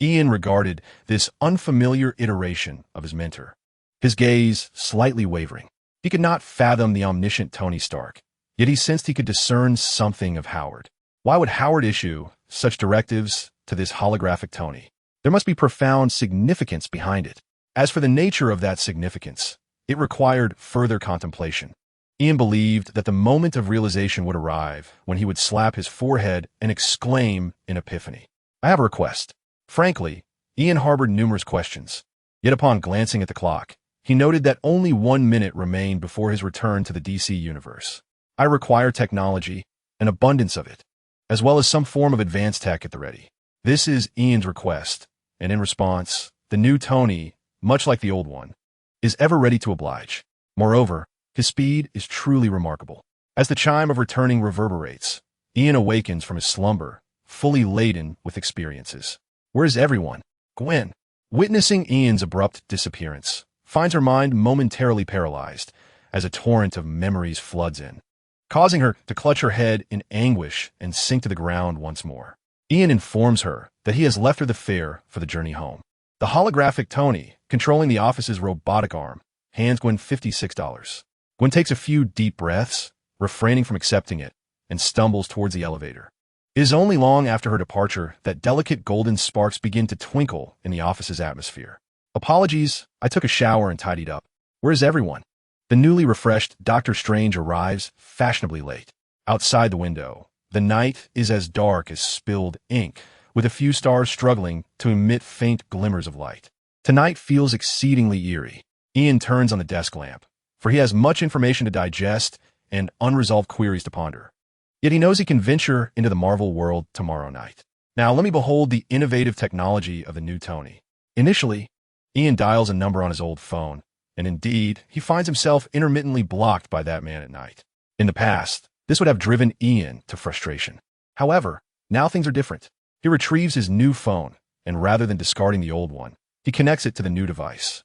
Ian regarded this unfamiliar iteration of his mentor, his gaze slightly wavering. He could not fathom the omniscient Tony Stark, yet he sensed he could discern something of Howard. Why would Howard issue such directives to this holographic Tony. There must be profound significance behind it. As for the nature of that significance, it required further contemplation. Ian believed that the moment of realization would arrive when he would slap his forehead and exclaim in epiphany, "I have a request." Frankly, Ian harbored numerous questions. Yet upon glancing at the clock, he noted that only 1 minute remained before his return to the DC universe. "I require technology, an abundance of it, as well as some form of advanced tech at the ready." This is Ian's request, and in response, the new Tony, much like the old one, is ever ready to oblige. Moreover, his speed is truly remarkable. As the chime of returning reverberates, Ian awakens from his slumber, fully laden with experiences. Where is everyone? Gwen, witnessing Ian's abrupt disappearance, finds her mind momentarily paralyzed as a torrent of memories floods in, causing her to clutch her head in anguish and sink to the ground once more. Ian informs her that he has left her the fare for the journey home. The holographic Tony, controlling the office's robotic arm, hands Gwen $56. Gwen takes a few deep breaths, refraining from accepting it, and stumbles towards the elevator. It is only long after her departure that delicate golden sparks begin to twinkle in the office's atmosphere. "Apologies, I took a shower and tidied up. Where is everyone?" The newly refreshed Dr. Strange arrives fashionably late. Outside the window, the night is as dark as spilled ink, with a few stars struggling to emit faint glimmers of light. Tonight feels exceedingly eerie. Ian turns on the desk lamp, for he has much information to digest and unresolved queries to ponder. Yet he knows he can venture into the Marvel world tomorrow night. Now let me behold the innovative technology of the new Tony. Initially, Ian dials a number on his old phone, and indeed, he finds himself intermittently blocked by that man at night. In the past, this would have driven Ian to frustration. However, now things are different. He retrieves his new phone, and rather than discarding the old one, he connects it to the new device.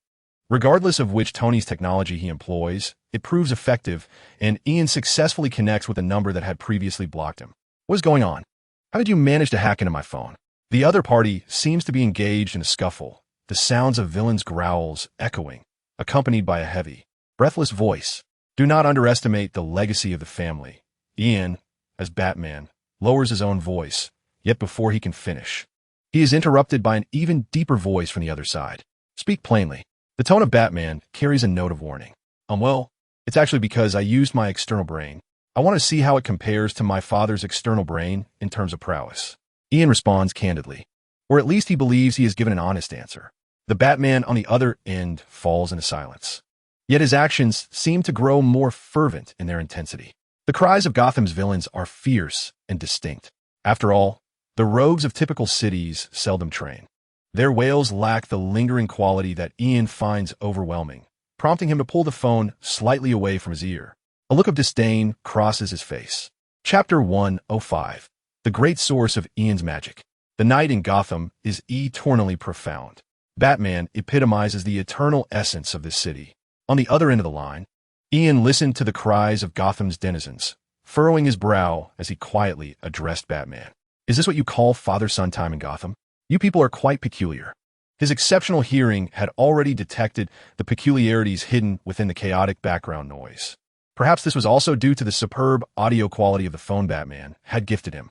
Regardless of which Tony's technology he employs, it proves effective, and Ian successfully connects with a number that had previously blocked him. "What is going on? How did you manage to hack into my phone?" The other party seems to be engaged in a scuffle, the sounds of villains' growls echoing, accompanied by a heavy, breathless voice. Do not underestimate the legacy of the family. Ian, as Batman, lowers his own voice, yet before he can finish, he is interrupted by an even deeper voice from the other side. "Speak plainly." The tone of Batman carries a note of warning. Well, it's actually because I used my external brain. I want to see how it compares to my father's external brain in terms of prowess." Ian responds candidly, or at least he believes he has given an honest answer. The Batman on the other end falls into silence. Yet his actions seem to grow more fervent in their intensity. The cries of Gotham's villains are fierce and distinct. After all, the rogues of typical cities seldom train. Their wails lack the lingering quality that Ian finds overwhelming, prompting him to pull the phone slightly away from his ear. A look of disdain crosses his face. Chapter 105. The great source of Ian's magic. The night in Gotham is eternally profound. Batman epitomizes the eternal essence of this city. On the other end of the line, Ian listened to the cries of Gotham's denizens, furrowing his brow as he quietly addressed Batman. "Is this what you call father-son time in Gotham? You people are quite peculiar." His exceptional hearing had already detected the peculiarities hidden within the chaotic background noise. Perhaps this was also due to the superb audio quality of the phone Batman had gifted him.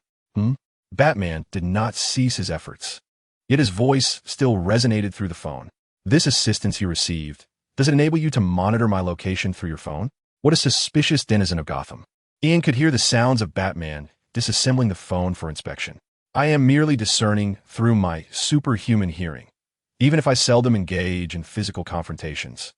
Batman did not cease his efforts. Yet his voice still resonated through the phone. "This assistance you received, does it enable you to monitor my location through your phone? What a suspicious denizen of Gotham." Ian could hear the sounds of Batman disassembling the phone for inspection. "I am merely discerning through my superhuman hearing. Even if I seldom engage in physical confrontations,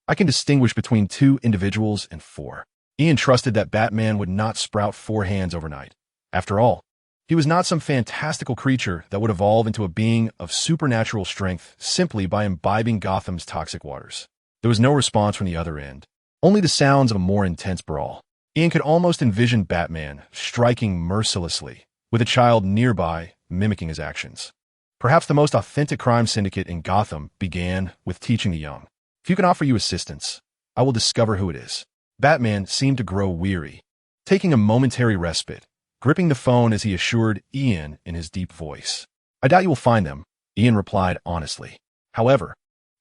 I can distinguish between two individuals and four." Ian trusted that Batman would not sprout four hands overnight. After all, he was not some fantastical creature that would evolve into a being of supernatural strength simply by imbibing Gotham's toxic waters. There was no response from the other end, only the sounds of a more intense brawl. Ian could almost envision Batman striking mercilessly, with a child nearby mimicking his actions. Perhaps the most authentic crime syndicate in Gotham began with teaching the young. "If you can offer you assistance, I will discover who it is." Batman seemed to grow weary, taking a momentary respite, gripping the phone as he assured Ian in his deep voice. "I doubt you will find them," Ian replied honestly. However,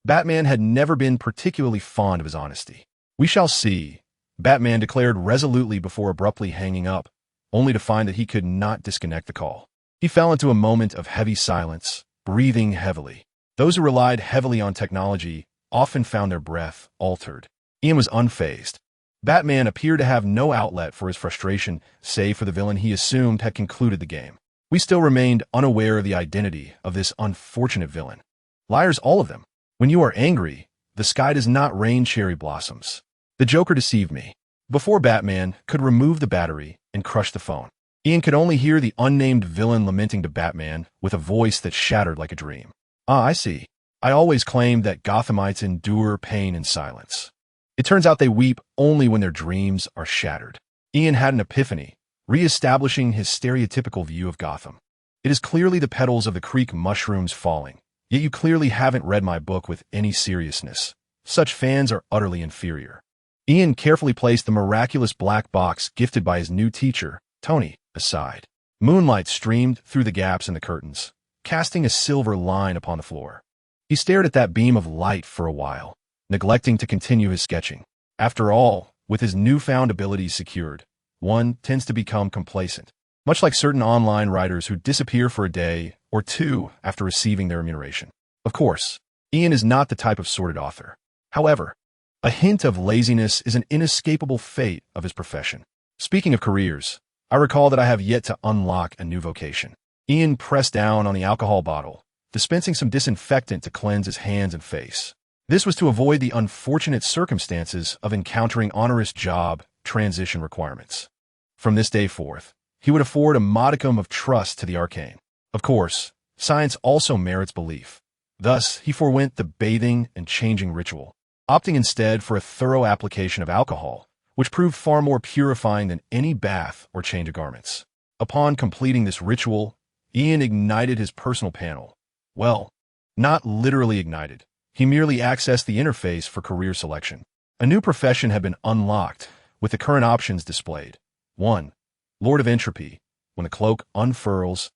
Batman had never been particularly fond of his honesty. "We shall see," Batman declared resolutely before abruptly hanging up, only to find that he could not disconnect the call. He fell into a moment of heavy silence, breathing heavily. Those who relied heavily on technology often found their breath altered. Ian was unfazed. Batman appeared to have no outlet for his frustration, save for the villain he assumed had concluded the game. We still remained unaware of the identity of this unfortunate villain. Liars, all of them. When you are angry, the sky does not rain cherry blossoms. The Joker deceived me. Before Batman could remove the battery and crush the phone, Ian could only hear the unnamed villain lamenting to Batman with a voice that shattered like a dream. Ah, I see. I always claimed that Gothamites endure pain in silence. It turns out they weep only when their dreams are shattered. Ian had an epiphany, re-establishing his stereotypical view of Gotham. It is clearly the petals of the creek mushrooms falling, yet you clearly haven't read my book with any seriousness. Such fans are utterly inferior. Ian carefully placed the miraculous black box gifted by his new teacher, Tony, aside. Moonlight streamed through the gaps in the curtains, casting a silver line upon the floor. He stared at that beam of light for a while, neglecting to continue his sketching. After all, with his newfound abilities secured, one tends to become complacent, much like certain online writers who disappear for a day or two after receiving their remuneration. Of course, Ian is not the type of sordid author. However, a hint of laziness is an inescapable fate of his profession. Speaking of careers, I recall that I have yet to unlock a new vocation. Ian pressed down on the alcohol bottle, dispensing some disinfectant to cleanse his hands and face. This was to avoid the unfortunate circumstances of encountering onerous job transition requirements. From this day forth, he would afford a modicum of trust to the arcane. Of course, science also merits belief. Thus, he forewent the bathing and changing ritual, opting instead for a thorough application of alcohol, which proved far more purifying than any bath or change of garments. Upon completing this ritual, Ian ignited his personal panel. Well, not literally ignited. He merely accessed the interface for career selection. A new profession had been unlocked, with the current options displayed. 1. Lord of Entropy. When the cloak unfurls,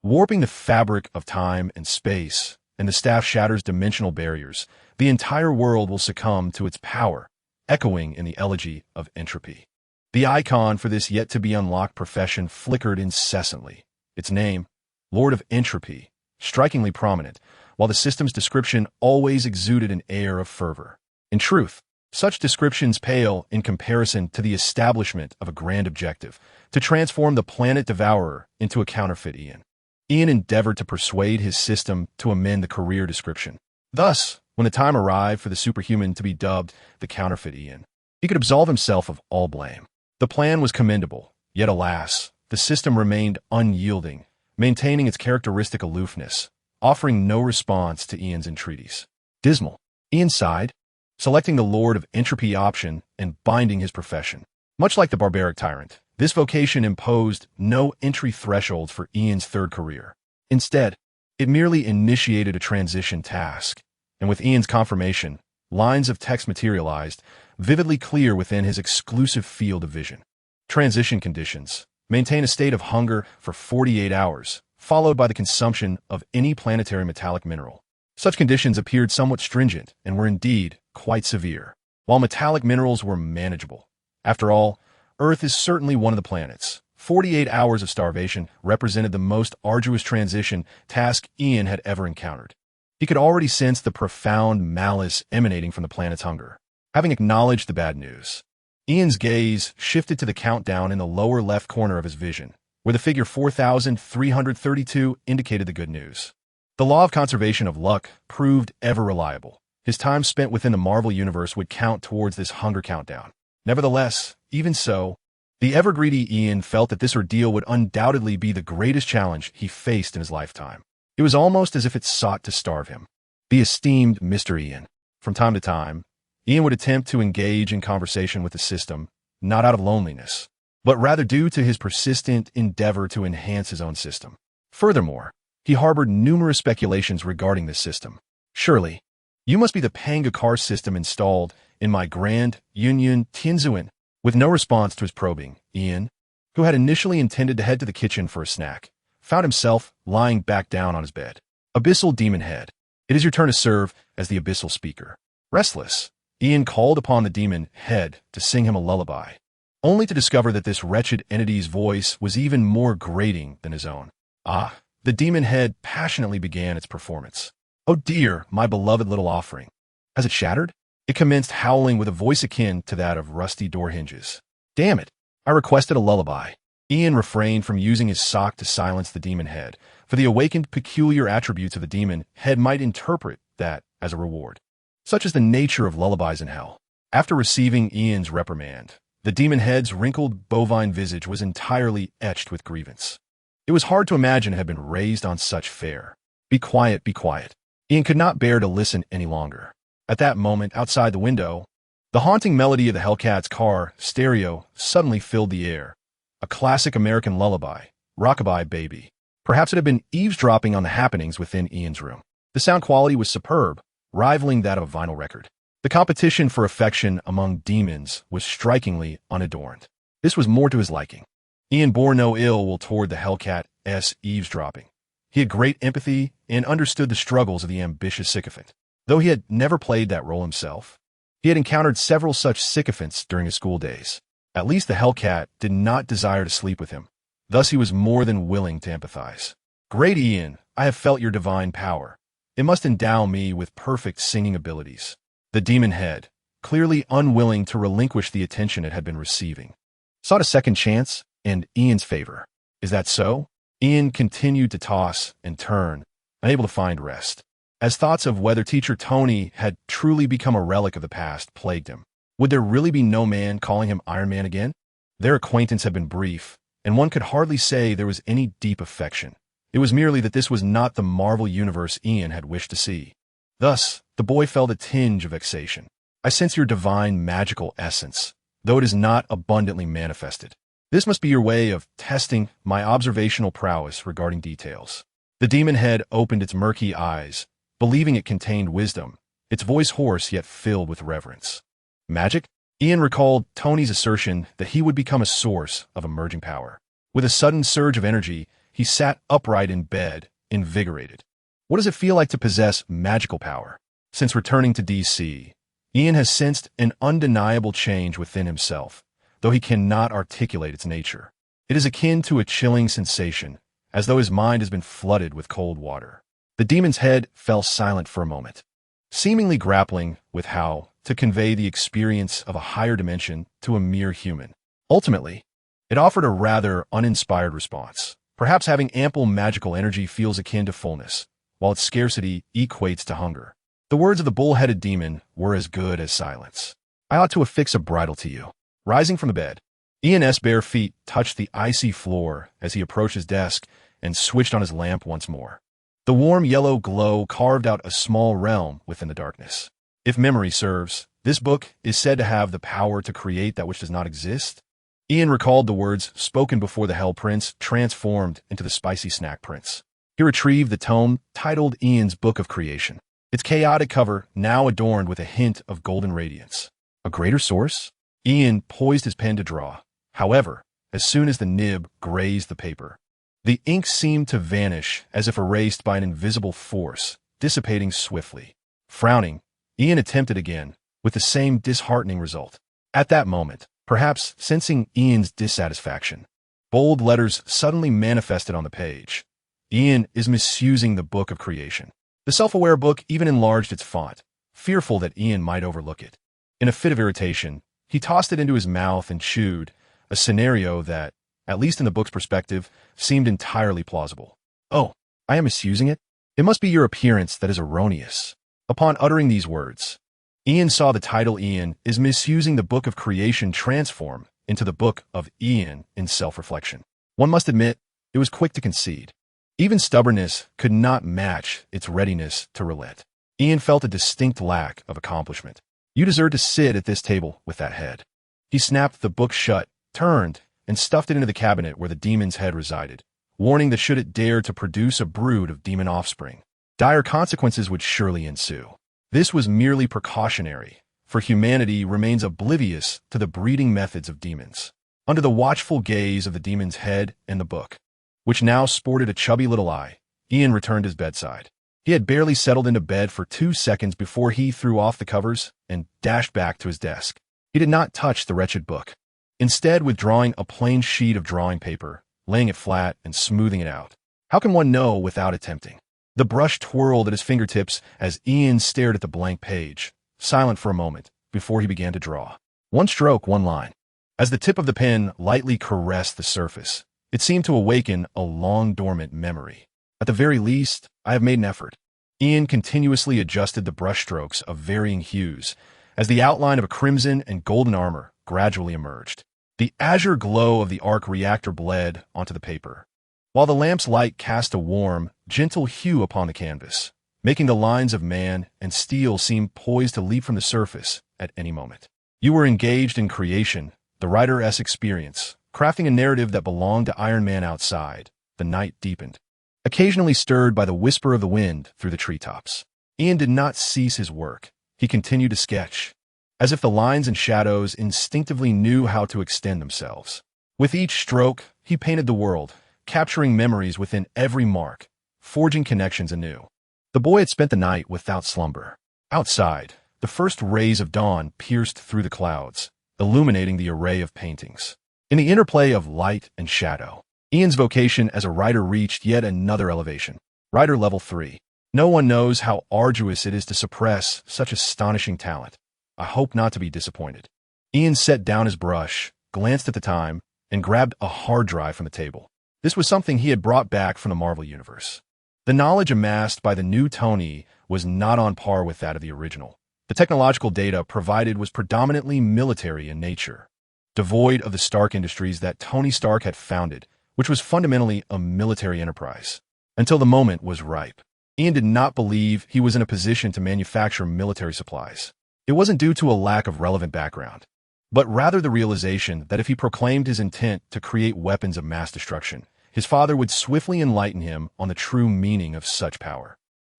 warping the fabric of time and space, and the staff shatters dimensional barriers, the entire world will succumb to its power, echoing in the elegy of entropy. The icon for this yet-to-be-unlocked profession flickered incessantly. Its name, Lord of Entropy, strikingly prominent, while the system's description always exuded an air of fervor. In truth, such descriptions pale in comparison to the establishment of a grand objective, to transform the planet Devourer into a counterfeit Ian. Ian endeavored to persuade his system to amend the career description. Thus, when the time arrived for the superhuman to be dubbed the counterfeit Ian, he could absolve himself of all blame. The plan was commendable, yet alas, the system remained unyielding, maintaining its characteristic aloofness, offering no response to Ian's entreaties. Dismal. Ian sighed, selecting the Lord of Entropy option and binding his profession. Much like the barbaric tyrant, this vocation imposed no entry thresholds for Ian's third career. Instead, it merely initiated a transition task, and with Ian's confirmation, lines of text materialized, vividly clear within his exclusive field of vision. Transition conditions. Maintain a state of hunger for 48 hours, followed by the consumption of any planetary metallic mineral. Such conditions appeared somewhat stringent and were indeed quite severe, while metallic minerals were manageable. After all, Earth is certainly one of the planets. 48 hours of starvation represented the most arduous transition task Ian had ever encountered. He could already sense the profound malice emanating from the planet's hunger. Having acknowledged the bad news, Ian's gaze shifted to the countdown in the lower left corner of his vision, where the figure 4,332 indicated the good news. The law of conservation of luck proved ever reliable. His time spent within the Marvel Universe would count towards this hunger countdown. Nevertheless, even so, the ever-greedy Ian felt that this ordeal would undoubtedly be the greatest challenge he faced in his lifetime. It was almost as if it sought to starve him. The esteemed Mr. Ian. From time to time, Ian would attempt to engage in conversation with the system, not out of loneliness, but rather due to his persistent endeavor to enhance his own system. Furthermore, he harbored numerous speculations regarding this system. Surely, you must be the Panga car system installed in my Grand Union Tianzuan. With no response to his probing, Ian, who had initially intended to head to the kitchen for a snack, found himself lying back down on his bed. Abyssal Demon Head. It is your turn to serve as the Abyssal Speaker. Restless, Ian called upon the Demon Head to sing him a lullaby, only to discover that this wretched entity's voice was even more grating than his own. Ah, the demon head passionately began its performance. Oh dear, my beloved little offering. Has it shattered? It commenced howling with a voice akin to that of rusty door hinges. Damn it, I requested a lullaby. Ian refrained from using his sock to silence the demon head, for the awakened peculiar attributes of the demon head might interpret that as a reward. Such is the nature of lullabies in hell. After receiving Ian's reprimand, the demon head's wrinkled bovine visage was entirely etched with grievance. It was hard to imagine it had been raised on such fare. Be quiet, be quiet. Ian could not bear to listen any longer. At that moment, outside the window, the haunting melody of the Hellcat's car stereo suddenly filled the air. A classic American lullaby, Rockabye Baby. Perhaps it had been eavesdropping on the happenings within Ian's room. The sound quality was superb, rivaling that of a vinyl record. The competition for affection among demons was strikingly unadorned. This was more to his liking. Ian bore no ill will toward the Hellcat's eavesdropping. He had great empathy and understood the struggles of the ambitious sycophant. Though he had never played that role himself, he had encountered several such sycophants during his school days. At least the Hellcat did not desire to sleep with him. Thus he was more than willing to empathize. Great Ian, I have felt your divine power. It must endow me with perfect singing abilities. The demon head, clearly unwilling to relinquish the attention it had been receiving, sought a second chance in Ian's favor. Is that so? Ian continued to toss and turn, unable to find rest, as thoughts of whether teacher Tony had truly become a relic of the past plagued him. Would there really be no man calling him Iron Man again? Their acquaintance had been brief, and one could hardly say there was any deep affection. It was merely that this was not the Marvel universe Ian had wished to see. Thus, the boy felt a tinge of vexation. I sense your divine magical essence, though it is not abundantly manifested. This must be your way of testing my observational prowess regarding details. The demon head opened its murky eyes, believing it contained wisdom, its voice hoarse yet filled with reverence. Magic? Ian recalled Tony's assertion that he would become a source of emerging power. With a sudden surge of energy, he sat upright in bed, invigorated. What does it feel like to possess magical power? Since returning to DC, Ian has sensed an undeniable change within himself, though he cannot articulate its nature. It is akin to a chilling sensation, as though his mind has been flooded with cold water. The demon's head fell silent for a moment, seemingly grappling with how to convey the experience of a higher dimension to a mere human. Ultimately, it offered a rather uninspired response. Perhaps having ample magical energy feels akin to fullness, while its scarcity equates to hunger. The words of the bull-headed demon were as good as silence. I ought to affix a bridle to you. Rising from the bed, Ian's bare feet touched the icy floor as he approached his desk and switched on his lamp once more. The warm yellow glow carved out a small realm within the darkness. If memory serves, this book is said to have the power to create that which does not exist. Ian recalled the words spoken before the Hell Prince transformed into the Spicy Snack Prince. He retrieved the tome titled Ian's Book of Creation, its chaotic cover now adorned with a hint of golden radiance. A greater source? Ian poised his pen to draw. However, as soon as the nib grazed the paper, the ink seemed to vanish as if erased by an invisible force, dissipating swiftly. Frowning, Ian attempted again, with the same disheartening result. At that moment, perhaps sensing Ian's dissatisfaction, bold letters suddenly manifested on the page. Ian is misusing the Book of Creation. The self-aware book even enlarged its font, fearful that Ian might overlook it. In a fit of irritation, he tossed it into his mouth and chewed, a scenario that, at least in the book's perspective, seemed entirely plausible. Oh, I am misusing it? It must be your appearance that is erroneous. Upon uttering these words, Ian saw the title Ian is misusing the Book of Creation transform into the Book of Ian in self-reflection. One must admit, it was quick to concede. Even stubbornness could not match its readiness to relent. Ian felt a distinct lack of accomplishment. You deserve to sit at this table with that head. He snapped the book shut, turned, and stuffed it into the cabinet where the demon's head resided, warning that should it dare to produce a brood of demon offspring, dire consequences would surely ensue. This was merely precautionary, for humanity remains oblivious to the breeding methods of demons. Under the watchful gaze of the demon's head and the book, which now sported a chubby little eye, Ian returned to his bedside. He had barely settled into bed for 2 seconds before he threw off the covers and dashed back to his desk. He did not touch the wretched book. Instead, withdrawing a plain sheet of drawing paper, laying it flat and smoothing it out, How can one know without attempting? The brush twirled at his fingertips as Ian stared at the blank page, silent for a moment, before he began to draw. One stroke, one line. As the tip of the pen lightly caressed the surface, it seemed to awaken a long-dormant memory. At the very least, I have made an effort. Ian continuously adjusted the brushstrokes of varying hues as the outline of a crimson and golden armor gradually emerged. The azure glow of the arc reactor bled onto the paper, while the lamp's light cast a warm, gentle hue upon the canvas, making the lines of man and steel seem poised to leap from the surface at any moment. You were engaged in creation, the writer's experience, crafting a narrative that belonged to Iron Man outside. The night deepened, occasionally stirred by the whisper of the wind through the treetops. Ian did not cease his work. He continued to sketch, as if the lines and shadows instinctively knew how to extend themselves. With each stroke, he painted the world, capturing memories within every mark, forging connections anew. The boy had spent the night without slumber. Outside, the first rays of dawn pierced through the clouds, illuminating the array of paintings. In the interplay of light and shadow, Ian's vocation as a writer reached yet another elevation. Writer level 3. No one knows how arduous it is to suppress such astonishing talent. I hope not to be disappointed. Ian set down his brush, glanced at the time, and grabbed a hard drive from the table. This was something he had brought back from the Marvel Universe. The knowledge amassed by the new Tony was not on par with that of the original. The technological data provided was predominantly military in nature, devoid of the Stark Industries that Tony Stark had founded, which was fundamentally a military enterprise. Until the moment was ripe, Ian did not believe he was in a position to manufacture military supplies. It wasn't due to a lack of relevant background, but rather the realization that if he proclaimed his intent to create weapons of mass destruction, his father would swiftly enlighten him on the true meaning of such power.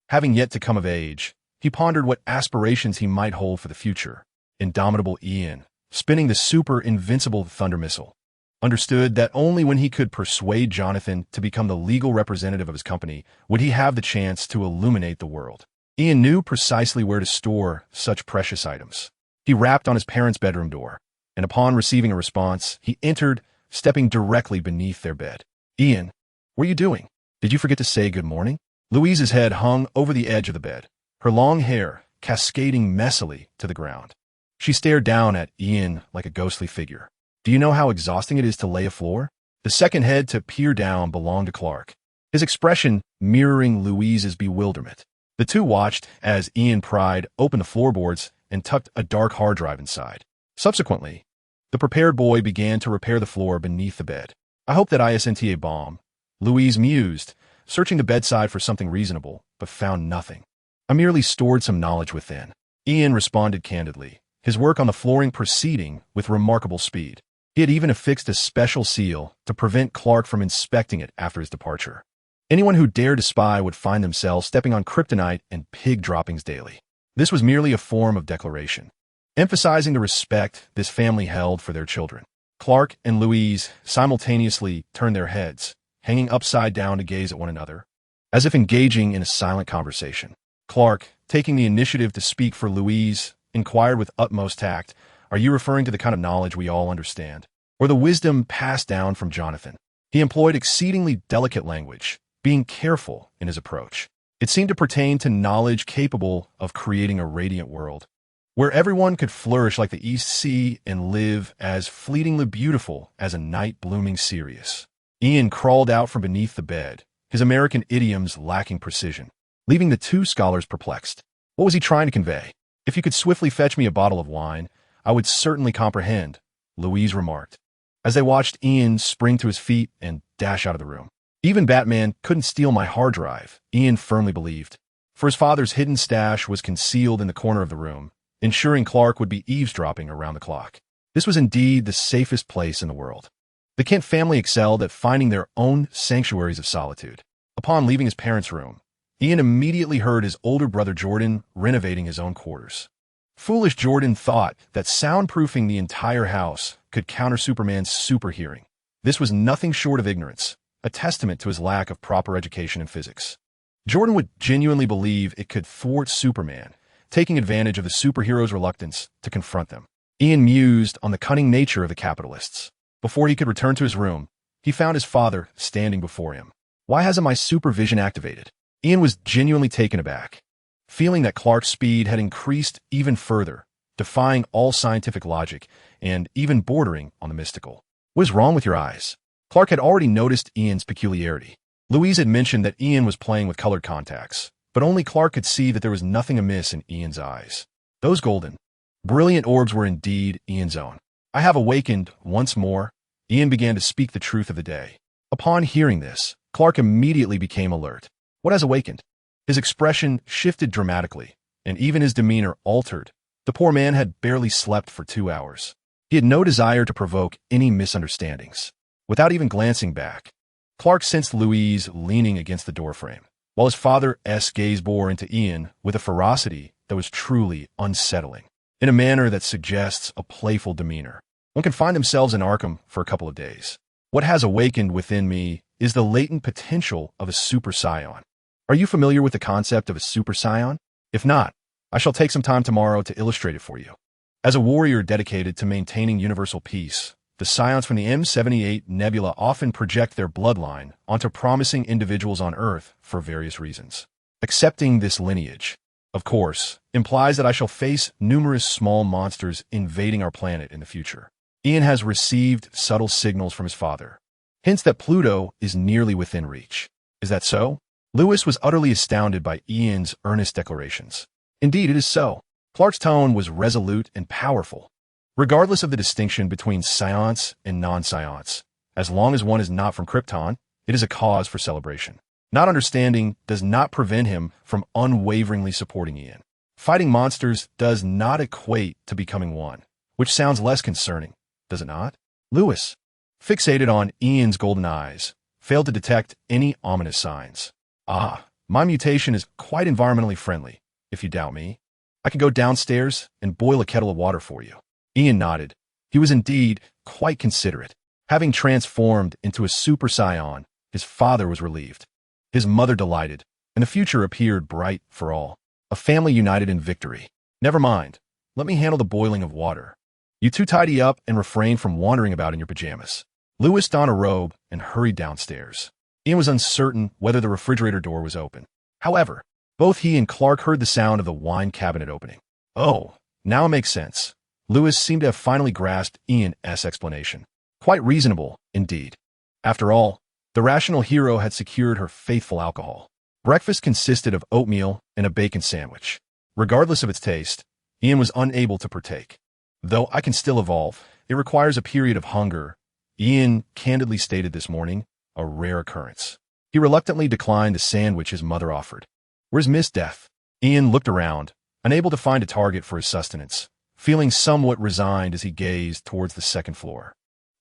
Having yet to come of age, he pondered what aspirations he might hold for the future. Indomitable Ian, spinning the super-invincible Thunder Missile, understood that only when he could persuade Jonathan to become the legal representative of his company would he have the chance to illuminate the world. Ian knew precisely where to store such precious items. He rapped on his parents' bedroom door, and upon receiving a response, he entered, stepping directly beneath their bed. "Ian, what are you doing? Did you forget to say good morning?" Louise's head hung over the edge of the bed, her long hair cascading messily to the ground. She stared down at Ian like a ghostly figure. "Do you know how exhausting it is to lay a floor?" The second head to peer down belonged to Clark, his expression mirroring Louise's bewilderment. The two watched as Ian pried open the floorboards and tucked a dark hard drive inside. Subsequently, the prepared boy began to repair the floor beneath the bed. "I hope that isn't a bomb," Louise mused, searching the bedside for something reasonable, but found nothing. "I merely stored some knowledge within," Ian responded candidly, his work on the flooring proceeding with remarkable speed. He had even affixed a special seal to prevent Clark from inspecting it after his departure. Anyone who dared to spy would find themselves stepping on kryptonite and pig droppings daily. This was merely a form of declaration, emphasizing the respect this family held for their children. Clark and Louise simultaneously turned their heads, hanging upside down to gaze at one another, as if engaging in a silent conversation. Clark, taking the initiative to speak for Louise, inquired with utmost tact, "Are you referring to the kind of knowledge we all understand, or the wisdom passed down from Jonathan?" He employed exceedingly delicate language, being careful in his approach. It seemed to pertain to knowledge capable of creating a radiant world, where everyone could flourish like the East Sea and live as fleetingly beautiful as a night blooming Sirius. Ian crawled out from beneath the bed, his American idioms lacking precision, leaving the two scholars perplexed. What was he trying to convey? "If you could swiftly fetch me a bottle of wine, I would certainly comprehend," Louise remarked, as they watched Ian spring to his feet and dash out of the room. "Even Batman couldn't steal my hard drive," Ian firmly believed, for his father's hidden stash was concealed in the corner of the room, ensuring Clark would be eavesdropping around the clock. This was indeed the safest place in the world. The Kent family excelled at finding their own sanctuaries of solitude. Upon leaving his parents' room, Ian immediately heard his older brother Jordan renovating his own quarters. Foolish Jordan thought that soundproofing the entire house could counter Superman's super hearing. This was nothing short of ignorance, a testament to his lack of proper education in physics. Jordan would genuinely believe it could thwart Superman, taking advantage of the superhero's reluctance to confront them. Ian mused on the cunning nature of the capitalists. Before he could return to his room, he found his father standing before him. Why hasn't my supervision activated? Ian was genuinely taken aback, feeling that Clark's speed had increased even further, defying all scientific logic and even bordering on the mystical. What is wrong with your eyes? Clark had already noticed Ian's peculiarity. Louise had mentioned that Ian was playing with colored contacts, but only Clark could see that there was nothing amiss in Ian's eyes. Those golden, brilliant orbs were indeed Ian's own. I have awakened once more. Ian began to speak the truth of the day. Upon hearing this, Clark immediately became alert. What has awakened? His expression shifted dramatically, and even his demeanor altered. The poor man had barely slept for 2 hours. He had no desire to provoke any misunderstandings. Without even glancing back, Clark sensed Louise leaning against the doorframe, while his father's gaze bore into Ian with a ferocity that was truly unsettling, in a manner that suggests a playful demeanor. One can find themselves in Arkham for a couple of days. What has awakened within me is the latent potential of a super scion. Are you familiar with the concept of a super scion? If not, I shall take some time tomorrow to illustrate it for you. As a warrior dedicated to maintaining universal peace, the scions from the M78 Nebula often project their bloodline onto promising individuals on Earth for various reasons. Accepting this lineage, of course, implies that I shall face numerous small monsters invading our planet in the future. Ian has received subtle signals from his father, hints that Pluto is nearly within reach. Is that so? Lewis was utterly astounded by Ian's earnest declarations. Indeed, it is so. Clark's tone was resolute and powerful. Regardless of the distinction between science and non-science, as long as one is not from Krypton, it is a cause for celebration. Not understanding does not prevent him from unwaveringly supporting Ian. Fighting monsters does not equate to becoming one, which sounds less concerning, does it not? Lewis, fixated on Ian's golden eyes, failed to detect any ominous signs. My mutation is quite environmentally friendly, if you doubt me. I can go downstairs and boil a kettle of water for you. Ian nodded. He was indeed quite considerate. Having transformed into a super scion, his father was relieved. His mother delighted, and the future appeared bright for all. A family united in victory. Never mind. Let me handle the boiling of water. You two tidy up and refrain from wandering about in your pajamas. Lewis donned a robe and hurried downstairs. Ian was uncertain whether the refrigerator door was open. However, both he and Clark heard the sound of the wine cabinet opening. Oh, now it makes sense. Lewis seemed to have finally grasped Ian's explanation. Quite reasonable, indeed. After all, the rational hero had secured her faithful alcohol. Breakfast consisted of oatmeal and a bacon sandwich. Regardless of its taste, Ian was unable to partake. Though I can still evolve, it requires a period of hunger. Ian candidly stated this morning, a rare occurrence. He reluctantly declined the sandwich his mother offered. Where's Miss Death? Ian looked around, unable to find a target for his sustenance, feeling somewhat resigned as he gazed towards the second floor.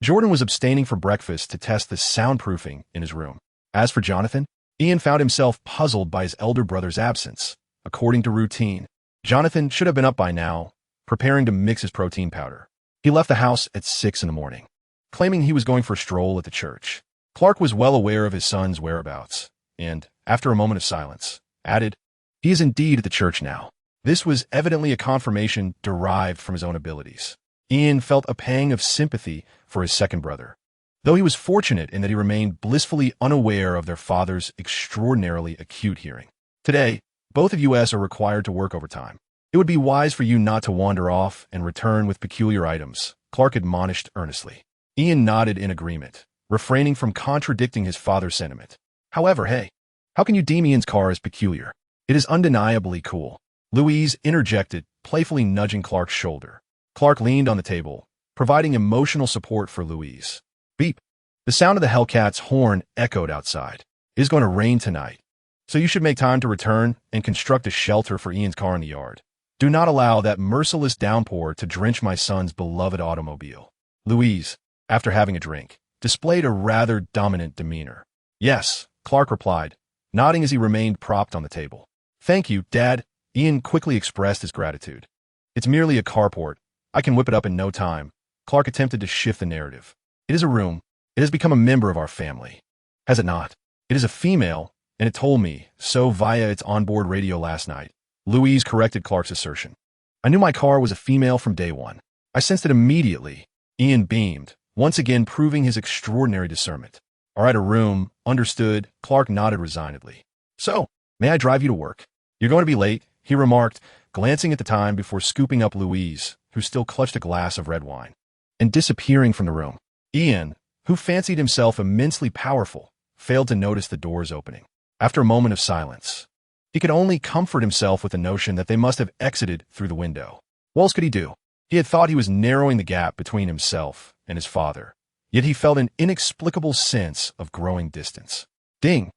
Jordan was abstaining from breakfast to test the soundproofing in his room. As for Jonathan, Ian found himself puzzled by his elder brother's absence. According to routine, Jonathan should have been up by now, preparing to mix his protein powder. He left the house at 6 in the morning, claiming he was going for a stroll at the church. Clark was well aware of his son's whereabouts, and, after a moment of silence, added, "He is indeed at the church now." This was evidently a confirmation derived from his own abilities. Ian felt a pang of sympathy for his second brother, though he was fortunate in that he remained blissfully unaware of their father's extraordinarily acute hearing. Today, both of you are required to work overtime. It would be wise for you not to wander off and return with peculiar items, Clark admonished earnestly. Ian nodded in agreement, refraining from contradicting his father's sentiment. However, hey, how can you deem Ian's car as peculiar? It is undeniably cool. Louise interjected, playfully nudging Clark's shoulder. Clark leaned on the table, providing emotional support for Louise. Beep. The sound of the Hellcat's horn echoed outside. It is going to rain tonight, so you should make time to return and construct a shelter for Ian's car in the yard. Do not allow that merciless downpour to drench my son's beloved automobile. Louise, after having a drink, displayed a rather dominant demeanor. Yes, Clark replied, nodding as he remained propped on the table. Thank you, Dad. Ian quickly expressed his gratitude. It's merely a carport. I can whip it up in no time. Clark attempted to shift the narrative. It is a room. It has become a member of our family. Has it not? It is a female, and it told me so via its onboard radio last night. Louise corrected Clark's assertion. I knew my car was a female from day one. I sensed it immediately. Ian beamed, once again proving his extraordinary discernment. All right, a room. Understood. Clark nodded resignedly. So, may I drive you to work? You're going to be late, he remarked, glancing at the time before scooping up Louise, who still clutched a glass of red wine, and disappearing from the room. Ian, who fancied himself immensely powerful, failed to notice the doors opening. After a moment of silence, he could only comfort himself with the notion that they must have exited through the window. What else could he do? He had thought he was narrowing the gap between himself and his father, yet he felt an inexplicable sense of growing distance. Ding!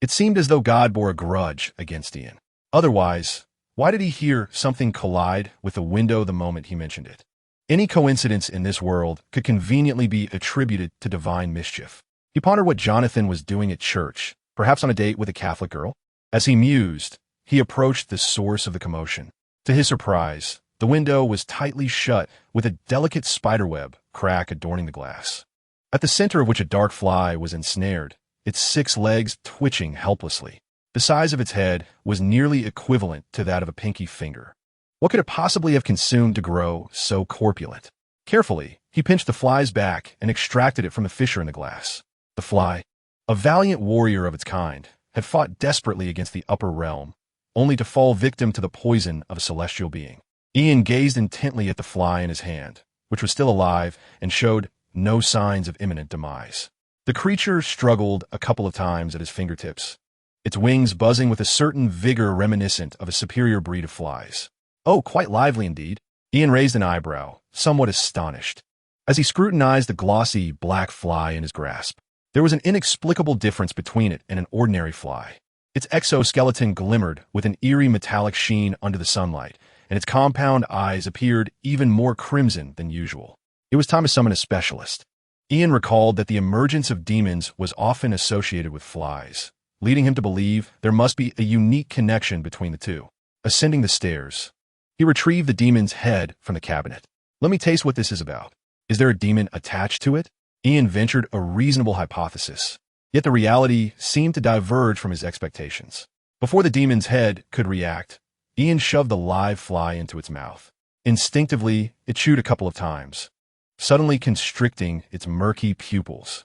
It seemed as though God bore a grudge against Ian. Otherwise, why did he hear something collide with the window the moment he mentioned it? Any coincidence in this world could conveniently be attributed to divine mischief. He pondered what Jonathan was doing at church, perhaps on a date with a Catholic girl. As he mused, he approached the source of the commotion. To his surprise, the window was tightly shut with a delicate spiderweb crack adorning the glass, at the center of which a dark fly was ensnared, its 6 legs twitching helplessly. The size of its head was nearly equivalent to that of a pinky finger. What could it possibly have consumed to grow so corpulent? Carefully, he pinched the fly's back and extracted it from the fissure in the glass. The fly, a valiant warrior of its kind, had fought desperately against the upper realm, only to fall victim to the poison of a celestial being. Ian gazed intently at the fly in his hand, which was still alive and showed no signs of imminent demise. The creature struggled a couple of times at his fingertips, its wings buzzing with a certain vigor reminiscent of a superior breed of flies. Oh, quite lively indeed. Ian raised an eyebrow, somewhat astonished, as he scrutinized the glossy black fly in his grasp. There was an inexplicable difference between it and an ordinary fly. Its exoskeleton glimmered with an eerie metallic sheen under the sunlight, and its compound eyes appeared even more crimson than usual. It was time to summon a specialist. Ian recalled that the emergence of demons was often associated with flies, leading him to believe there must be a unique connection between the two. Ascending the stairs, he retrieved the demon's head from the cabinet. Let me taste what this is about. Is there a demon attached to it? Ian ventured a reasonable hypothesis, yet the reality seemed to diverge from his expectations. Before the demon's head could react, Ian shoved the live fly into its mouth. Instinctively, it chewed a couple of times, suddenly constricting its murky pupils.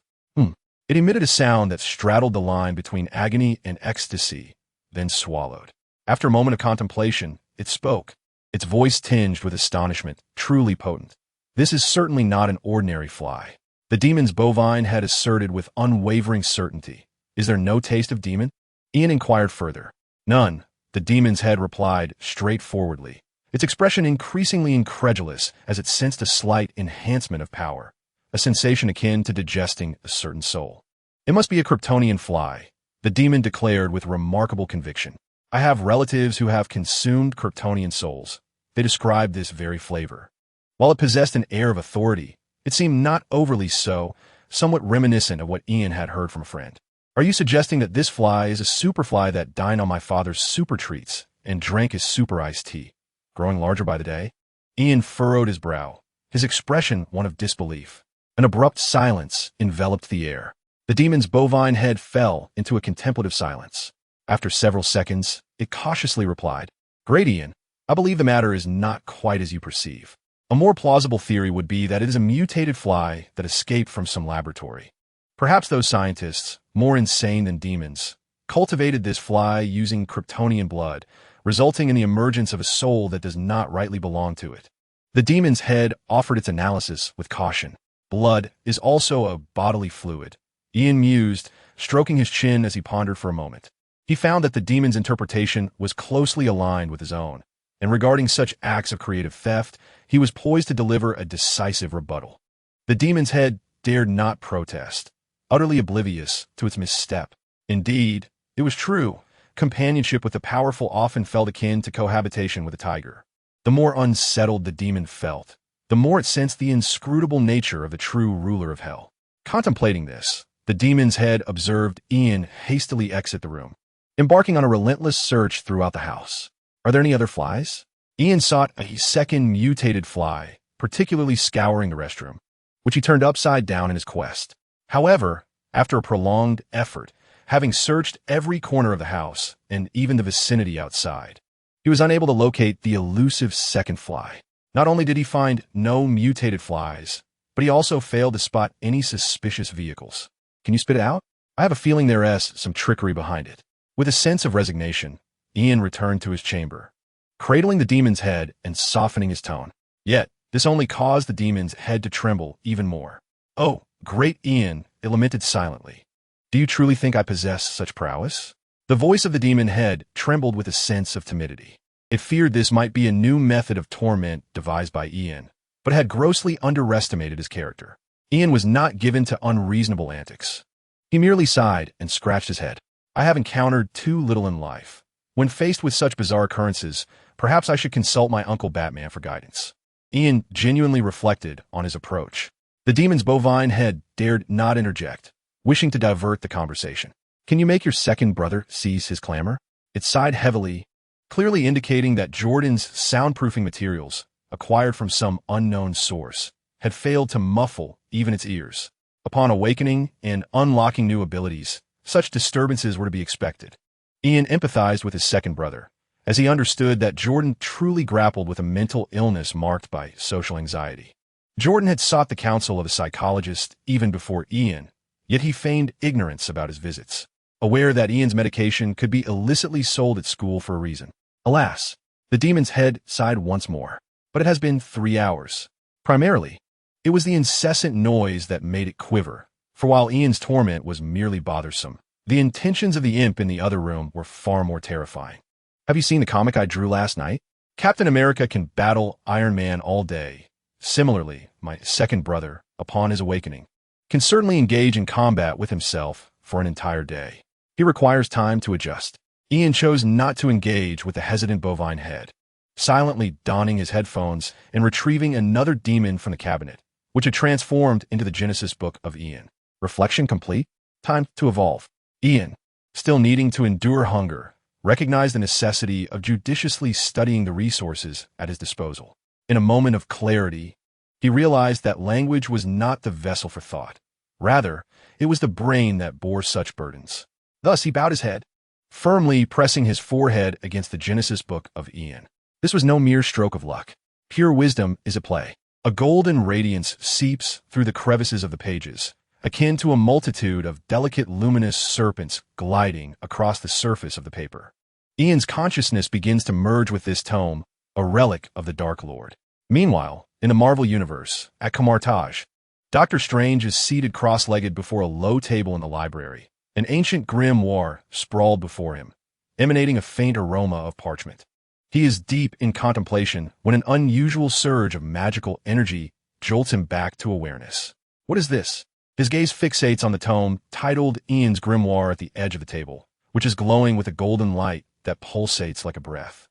It emitted a sound that straddled the line between agony and ecstasy, then swallowed. After a moment of contemplation, it spoke, its voice tinged with astonishment, truly potent. This is certainly not an ordinary fly. The demon's bovine head asserted with unwavering certainty. Is there no taste of demon? Ian inquired further. None, the demon's head replied straightforwardly, its expression increasingly incredulous as it sensed a slight enhancement of power, a sensation akin to digesting a certain soul. It must be a Kryptonian fly, the demon declared with remarkable conviction. I have relatives who have consumed Kryptonian souls. They described this very flavor. While it possessed an air of authority, it seemed not overly so, somewhat reminiscent of what Ian had heard from a friend. Are you suggesting that this fly is a superfly that dined on my father's super treats and drank his super iced tea, growing larger by the day? Ian furrowed his brow, his expression one of disbelief. An abrupt silence enveloped the air. The demon's bovine head fell into a contemplative silence. After several seconds, it cautiously replied, Great, Ian. I believe the matter is not quite as you perceive. A more plausible theory would be that it is a mutated fly that escaped from some laboratory. Perhaps those scientists, more insane than demons, cultivated this fly using Kryptonian blood, resulting in the emergence of a soul that does not rightly belong to it. The demon's head offered its analysis with caution. Blood is also a bodily fluid. Ian mused, stroking his chin as he pondered for a moment. He found that the demon's interpretation was closely aligned with his own, and regarding such acts of creative theft, he was poised to deliver a decisive rebuttal. The demon's head dared not protest, utterly oblivious to its misstep. Indeed, it was true. Companionship with the powerful often felt akin to cohabitation with a tiger. The more unsettled the demon felt, the more it sensed the inscrutable nature of the true ruler of hell. Contemplating this, the demon's head observed Ian hastily exit the room, embarking on a relentless search throughout the house. Are there any other flies? Ian sought a second mutated fly, particularly scouring the restroom, which he turned upside down in his quest. However, after a prolonged effort, having searched every corner of the house and even the vicinity outside, he was unable to locate the elusive second fly. Not only did he find no mutated flies, but he also failed to spot any suspicious vehicles. Can you spit it out? I have a feeling there's some trickery behind it. With a sense of resignation, Ian returned to his chamber, cradling the demon's head and softening his tone. Yet, this only caused the demon's head to tremble even more. "Oh, great Ian," it lamented silently. "Do you truly think I possess such prowess?" The voice of the demon head trembled with a sense of timidity. It feared this might be a new method of torment devised by Ian, but had grossly underestimated his character. Ian was not given to unreasonable antics. He merely sighed and scratched his head. "I have encountered too little in life. When faced with such bizarre occurrences, perhaps I should consult my Uncle Batman for guidance." Ian genuinely reflected on his approach. The demon's bovine head dared not interject, wishing to divert the conversation. "Can you make your second brother cease his clamor?" It sighed heavily, clearly indicating that Jordan's soundproofing materials, acquired from some unknown source, had failed to muffle even its ears. Upon awakening and unlocking new abilities, such disturbances were to be expected. Ian empathized with his second brother, as he understood that Jordan truly grappled with a mental illness marked by social anxiety. Jordan had sought the counsel of a psychologist even before Ian, yet he feigned ignorance about his visits, aware that Ian's medication could be illicitly sold at school for a reason. Alas, the demon's head sighed once more. "But it has been 3 hours. Primarily, it was the incessant noise that made it quiver, for while Ian's torment was merely bothersome, the intentions of the imp in the other room were far more terrifying. Have you seen the comic I drew last night? Captain America can battle Iron Man all day. Similarly, my second brother, upon his awakening, can certainly engage in combat with himself for an entire day. He requires time to adjust." Ian chose not to engage with the hesitant bovine head, silently donning his headphones and retrieving another demon from the cabinet, which had transformed into the Genesis book of Ian. Reflection complete? Time to evolve. Ian, still needing to endure hunger, recognized the necessity of judiciously studying the resources at his disposal. In a moment of clarity, he realized that language was not the vessel for thought. Rather, it was the brain that bore such burdens. Thus he bowed his head, firmly pressing his forehead against the Genesis book of Ian. This was no mere stroke of luck. Pure wisdom is at play. A golden radiance seeps through the crevices of the pages, akin to a multitude of delicate luminous serpents gliding across the surface of the paper. Ian's consciousness begins to merge with this tome, a relic of the Dark Lord. Meanwhile, in the Marvel Universe, at Camartage, Doctor Strange is seated cross-legged before a low table in the library. An ancient grimoire sprawled before him, emanating a faint aroma of parchment. He is deep in contemplation when an unusual surge of magical energy jolts him back to awareness. What is this? His gaze fixates on the tome titled Ian's Grimoire at the edge of the table, which is glowing with a golden light that pulsates like a breath.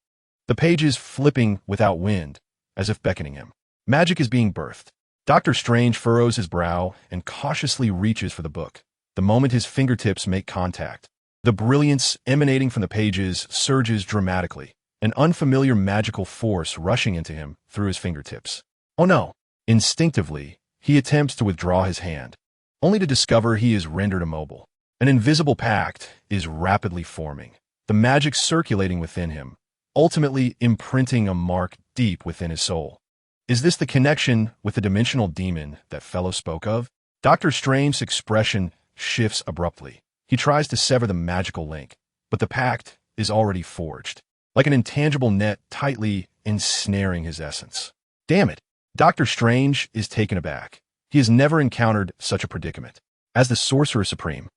The pages flipping without wind, as if beckoning him. Magic is being birthed. Doctor Strange furrows his brow and cautiously reaches for the book. The moment his fingertips make contact, the brilliance emanating from the pages surges dramatically, an unfamiliar magical force rushing into him through his fingertips. Oh no! Instinctively, he attempts to withdraw his hand, only to discover he is rendered immobile. An invisible pact is rapidly forming, the magic circulating within him, ultimately imprinting a mark deep within his soul. Is this the connection with the dimensional demon that Fellow spoke of? Doctor Strange's expression shifts abruptly. He tries to sever the magical link, but the pact is already forged, like an intangible net tightly ensnaring his essence. Damn it! Doctor Strange is taken aback. He has never encountered such a predicament. As the Sorcerer Supreme,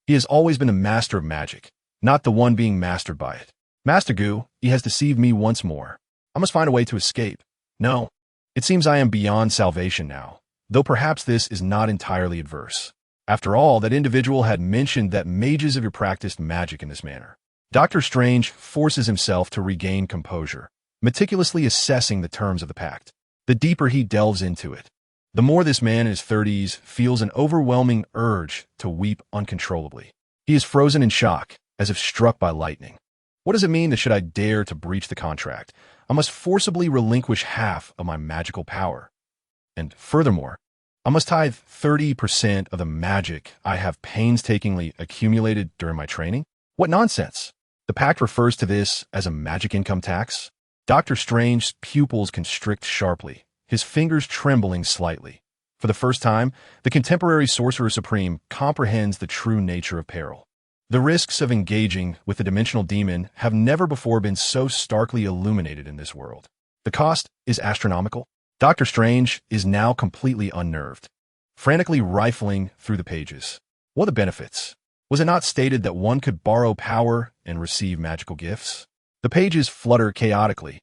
he has always been a master of magic, not the one being mastered by it. Master Gu, he has deceived me once more. I must find a way to escape. No, it seems I am beyond salvation now, though perhaps this is not entirely adverse. After all, that individual had mentioned that mages have practiced magic in this manner. Doctor Strange forces himself to regain composure, meticulously assessing the terms of the pact. The deeper he delves into it, the more this man in his 30s feels an overwhelming urge to weep uncontrollably. He is frozen in shock, as if struck by lightning. What does it mean that should I dare to breach the contract, I must forcibly relinquish half of my magical power? And furthermore, I must tithe 30% of the magic I have painstakingly accumulated during my training? What nonsense! The pact refers to this as a magic income tax. Doctor Strange's pupils constrict sharply, his fingers trembling slightly. For the first time, the contemporary Sorcerer Supreme comprehends the true nature of peril. The risks of engaging with the dimensional demon have never before been so starkly illuminated in this world. The cost is astronomical. Doctor Strange is now completely unnerved, frantically rifling through the pages. What are the benefits? Was it not stated that one could borrow power and receive magical gifts? The pages flutter chaotically,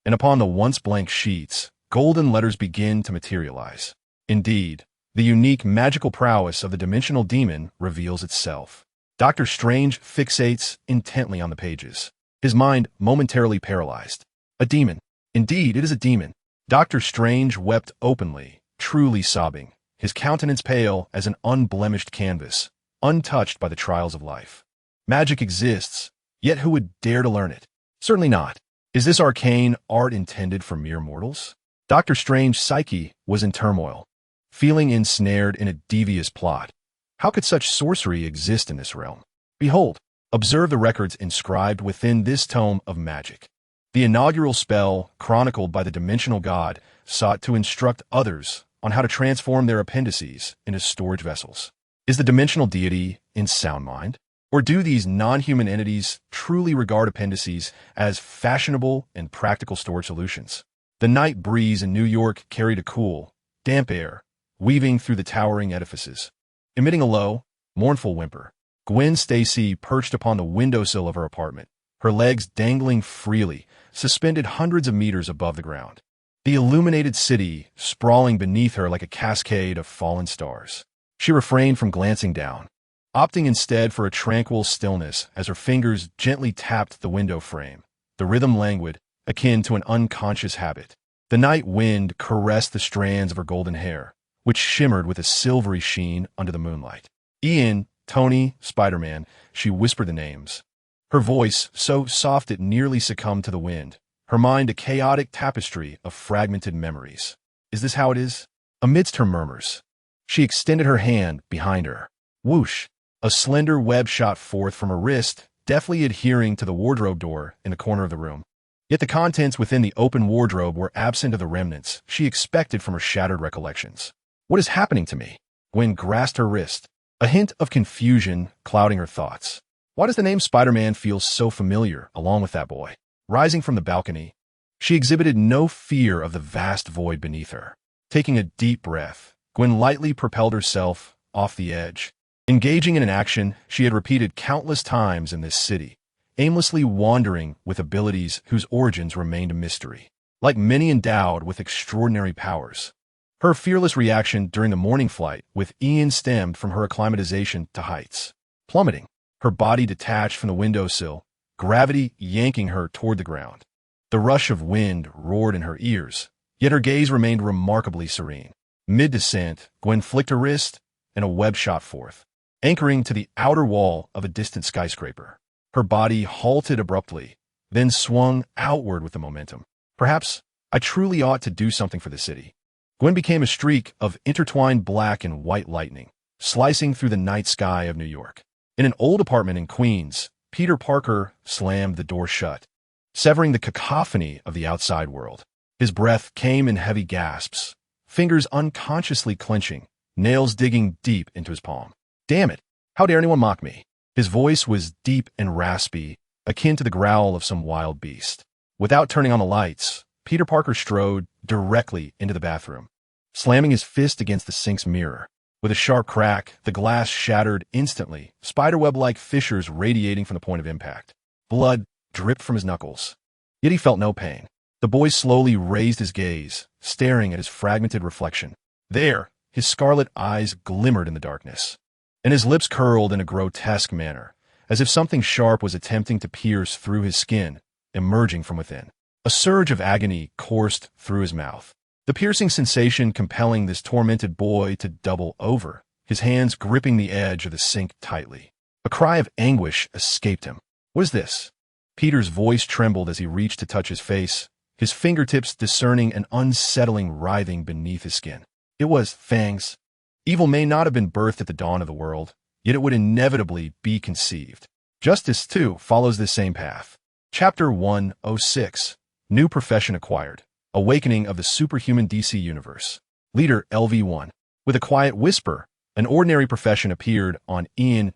and upon the once blank sheets, golden letters begin to materialize. Indeed, the unique magical prowess of the dimensional demon reveals itself. Doctor Strange fixates intently on the pages, his mind momentarily paralyzed. A demon. Indeed, it is a demon. Doctor Strange wept openly, truly sobbing, his countenance pale as an unblemished canvas, untouched by the trials of life. Magic exists, yet who would dare to learn it? Certainly not. Is this arcane art intended for mere mortals? Doctor Strange's psyche was in turmoil, feeling ensnared in a devious plot. How could such sorcery exist in this realm? Behold, observe the records inscribed within this tome of magic. The inaugural spell, chronicled by the dimensional god, sought to instruct others on how to transform their appendices into storage vessels. Is the dimensional deity in sound mind? Or do these non-human entities truly regard appendices as fashionable and practical storage solutions? The night breeze in New York carried a cool, damp air, weaving through the towering edifices. Emitting a low, mournful whimper, Gwen Stacy perched upon the windowsill of her apartment, her legs dangling freely, suspended hundreds of meters above the ground. The illuminated city sprawling beneath her like a cascade of fallen stars. She refrained from glancing down, opting instead for a tranquil stillness as her fingers gently tapped the window frame, the rhythm languid, akin to an unconscious habit. The night wind caressed the strands of her golden hair, which shimmered with a silvery sheen under the moonlight. Ian, Tony, Spider-Man, she whispered the names. Her voice so soft it nearly succumbed to the wind, her mind a chaotic tapestry of fragmented memories. Is this how it is? Amidst her murmurs, she extended her hand behind her. Whoosh! A slender web shot forth from her wrist, deftly adhering to the wardrobe door in the corner of the room. Yet the contents within the open wardrobe were absent of the remnants she expected from her shattered recollections. What is happening to me? Gwen grasped her wrist, a hint of confusion clouding her thoughts. Why does the name Spider-Man feel so familiar along with that boy? Rising from the balcony, she exhibited no fear of the vast void beneath her. Taking a deep breath, Gwen lightly propelled herself off the edge, engaging in an action she had repeated countless times in this city, aimlessly wandering with abilities whose origins remained a mystery. Like many endowed with extraordinary powers, her fearless reaction during the morning flight with Ian stemmed from her acclimatization to heights. Plummeting, her body detached from the windowsill, gravity yanking her toward the ground. The rush of wind roared in her ears, yet her gaze remained remarkably serene. Mid-descent, Gwen flicked her wrist, and a web shot forth, anchoring to the outer wall of a distant skyscraper. Her body halted abruptly, then swung outward with the momentum. Perhaps I truly ought to do something for the city. Gwen became a streak of intertwined black and white lightning, slicing through the night sky of New York. In an old apartment in Queens, Peter Parker slammed the door shut, severing the cacophony of the outside world. His breath came in heavy gasps, fingers unconsciously clenching, nails digging deep into his palm. Damn it! How dare anyone mock me? His voice was deep and raspy, akin to the growl of some wild beast. Without turning on the lights, Peter Parker strode directly into the bathroom, slamming his fist against the sink's mirror. With a sharp crack, the glass shattered instantly, spiderweb-like fissures radiating from the point of impact. Blood dripped from his knuckles. Yet he felt no pain. The boy slowly raised his gaze, staring at his fragmented reflection. There, his scarlet eyes glimmered in the darkness, and his lips curled in a grotesque manner, as if something sharp was attempting to pierce through his skin, emerging from within. A surge of agony coursed through his mouth, the piercing sensation compelling this tormented boy to double over, his hands gripping the edge of the sink tightly. A cry of anguish escaped him. What is this? Peter's voice trembled as he reached to touch his face, his fingertips discerning an unsettling writhing beneath his skin. It was fangs. Evil may not have been birthed at the dawn of the world, yet it would inevitably be conceived. Justice, too, follows this same path. Chapter 106. New profession acquired. Awakening of the superhuman DC universe. Leader LV1. With a quiet whisper, an ordinary profession appeared on Ian's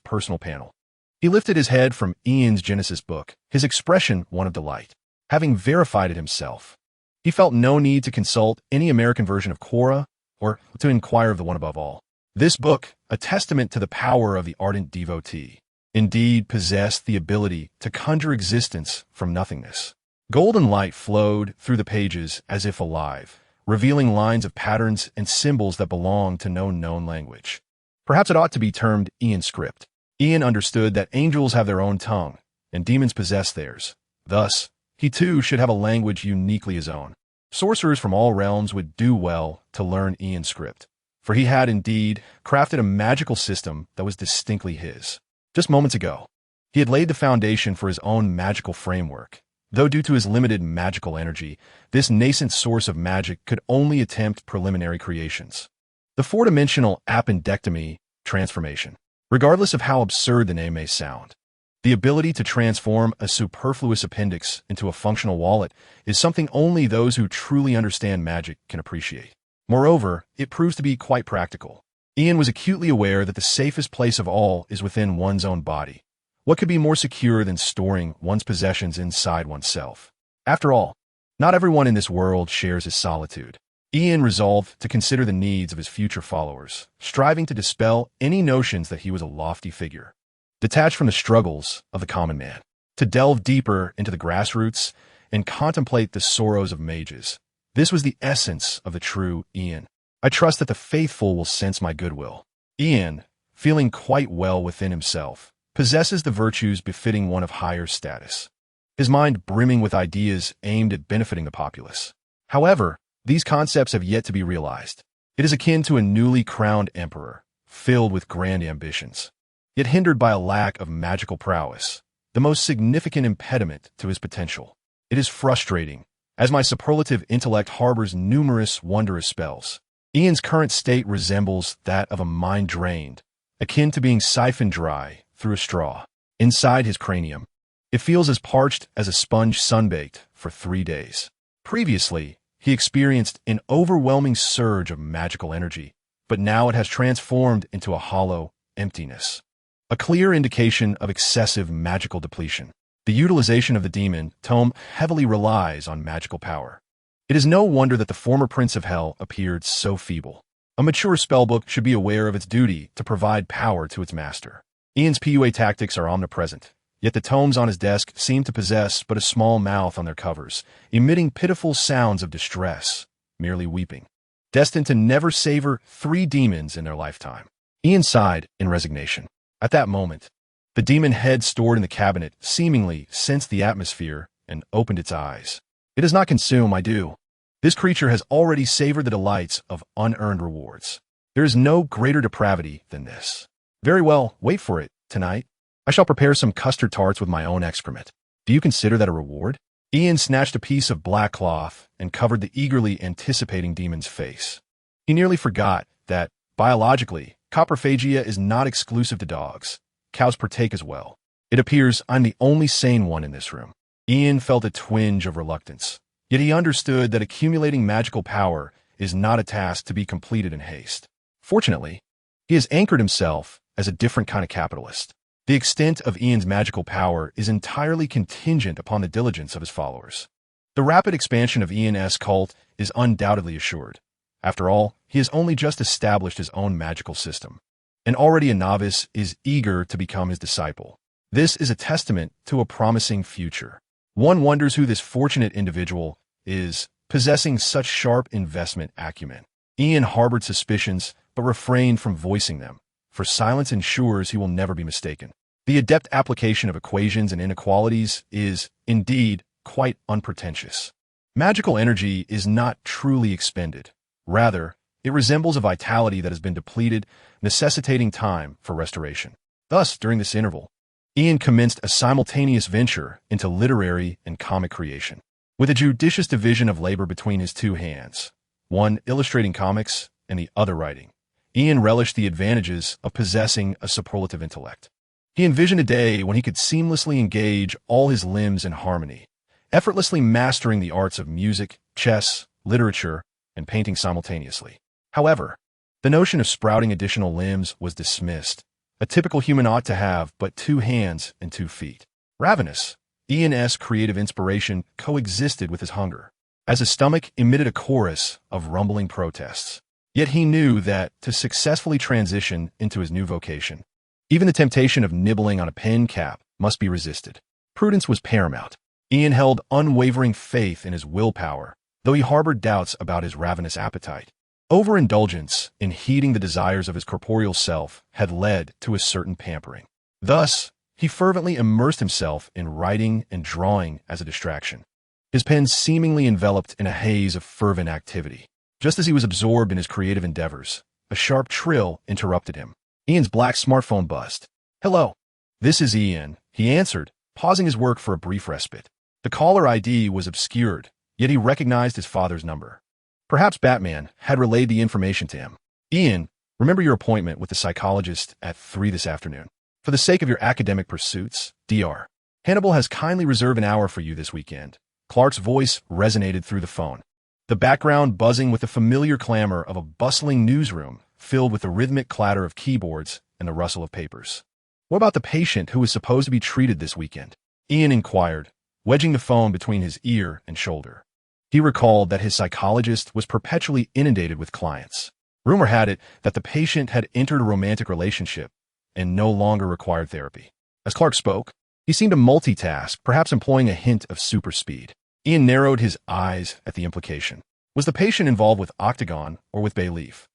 personal panel. He lifted his head from Ian's Genesis book, his expression one of delight. Having verified it himself, he felt no need to consult any American version of Quora or to inquire of the one above all. This book, a testament to the power of the ardent devotee, indeed possessed the ability to conjure existence from nothingness. Golden light flowed through the pages as if alive, revealing lines of patterns and symbols that belonged to no known language. Perhaps it ought to be termed Ian script. Ian understood that angels have their own tongue, and demons possess theirs. Thus, he too should have a language uniquely his own. Sorcerers from all realms would do well to learn Ian script, for he had indeed crafted a magical system that was distinctly his. Just moments ago, he had laid the foundation for his own magical framework. Though due to his limited magical energy, this nascent source of magic could only attempt preliminary creations. The four-dimensional appendectomy transformation. Regardless of how absurd the name may sound, the ability to transform a superfluous appendix into a functional wallet is something only those who truly understand magic can appreciate. Moreover, it proves to be quite practical. Ian was acutely aware that the safest place of all is within one's own body. What could be more secure than storing one's possessions inside oneself? After all, not everyone in this world shares his solitude. Ian resolved to consider the needs of his future followers, striving to dispel any notions that he was a lofty figure, detached from the struggles of the common man, to delve deeper into the grassroots and contemplate the sorrows of mages. This was the essence of the true Ian. I trust that the faithful will sense my goodwill. Ian, feeling quite well within himself, possesses the virtues befitting one of higher status, his mind brimming with ideas aimed at benefiting the populace. However, these concepts have yet to be realized. It is akin to a newly crowned emperor, filled with grand ambitions, yet hindered by a lack of magical prowess, the most significant impediment to his potential. It is frustrating, as my superlative intellect harbors numerous wondrous spells. Ian's current state resembles that of a mind drained, akin to being siphoned dry through a straw. Inside his cranium, it feels as parched as a sponge sunbaked for 3 days. Previously, he experienced an overwhelming surge of magical energy, but now it has transformed into a hollow emptiness, a clear indication of excessive magical depletion. The utilization of the demon tome heavily relies on magical power. It is no wonder that the former Prince of Hell appeared so feeble. A mature spellbook should be aware of its duty to provide power to its master. Ian's PUA tactics are omnipresent, yet the tomes on his desk seem to possess but a small mouth on their covers, emitting pitiful sounds of distress, merely weeping, destined to never savor 3 demons in their lifetime. Ian sighed in resignation. At that moment, the demon head stored in the cabinet seemingly sensed the atmosphere and opened its eyes. It does not consume, I do. This creature has already savored the delights of unearned rewards. There is no greater depravity than this. Very well, wait for it, tonight. I shall prepare some custard tarts with my own excrement. Do you consider that a reward? Ian snatched a piece of black cloth and covered the eagerly anticipating demon's face. He nearly forgot that, biologically, coprophagia is not exclusive to dogs. Cows partake as well. It appears I'm the only sane one in this room. Ian felt a twinge of reluctance, yet he understood that accumulating magical power is not a task to be completed in haste. Fortunately, he has anchored himself as a different kind of capitalist. The extent of Ian's magical power is entirely contingent upon the diligence of his followers. The rapid expansion of Ian's cult is undoubtedly assured. After all, he has only just established his own magical system, and already a novice is eager to become his disciple. This is a testament to a promising future. One wonders who this fortunate individual is, possessing such sharp investment acumen. Ian harbored suspicions, but refrained from voicing them, for silence ensures he will never be mistaken. The adept application of equations and inequalities is, indeed, quite unpretentious. Magical energy is not truly expended. Rather, it resembles a vitality that has been depleted, necessitating time for restoration. Thus, during this interval, Ian commenced a simultaneous venture into literary and comic creation, with a judicious division of labor between his 2 hands, one illustrating comics and the other writing. Ian relished the advantages of possessing a superlative intellect. He envisioned a day when he could seamlessly engage all his limbs in harmony, effortlessly mastering the arts of music, chess, literature, and painting simultaneously. However, The notion of sprouting additional limbs was dismissed. A typical human ought to have but 2 hands and 2 feet. Ravenous, Ian's creative inspiration coexisted with his hunger, as his stomach emitted a chorus of rumbling protests. Yet he knew that to successfully transition into his new vocation, even the temptation of nibbling on a pen cap must be resisted. Prudence was paramount. Ian held unwavering faith in his willpower, though he harbored doubts about his ravenous appetite. Overindulgence in heeding the desires of his corporeal self had led to a certain pampering. Thus, he fervently immersed himself in writing and drawing as a distraction, his pen seemingly enveloped in a haze of fervent activity. Just as he was absorbed in his creative endeavors, a sharp trill interrupted him. Ian's black smartphone buzzed. "Hello. This is Ian," he answered, pausing his work for a brief respite. The caller ID was obscured, yet he recognized his father's number. Perhaps Batman had relayed the information to him. "Ian, remember your appointment with the psychologist at 3 this afternoon. For the sake of your academic pursuits, Dr. Hannibal has kindly reserved an hour for you this weekend." Clark's voice resonated through the phone, the background buzzing with the familiar clamor of a bustling newsroom filled with the rhythmic clatter of keyboards and the rustle of papers. "What about the patient who was supposed to be treated this weekend?" Ian inquired, wedging the phone between his ear and shoulder. He recalled that his psychologist was perpetually inundated with clients. Rumor had it that the patient had entered a romantic relationship and no longer required therapy. As Clark spoke, he seemed to multitask, perhaps employing a hint of super speed. Ian narrowed his eyes at the implication. Was the patient involved with Octagon or with Bayleaf?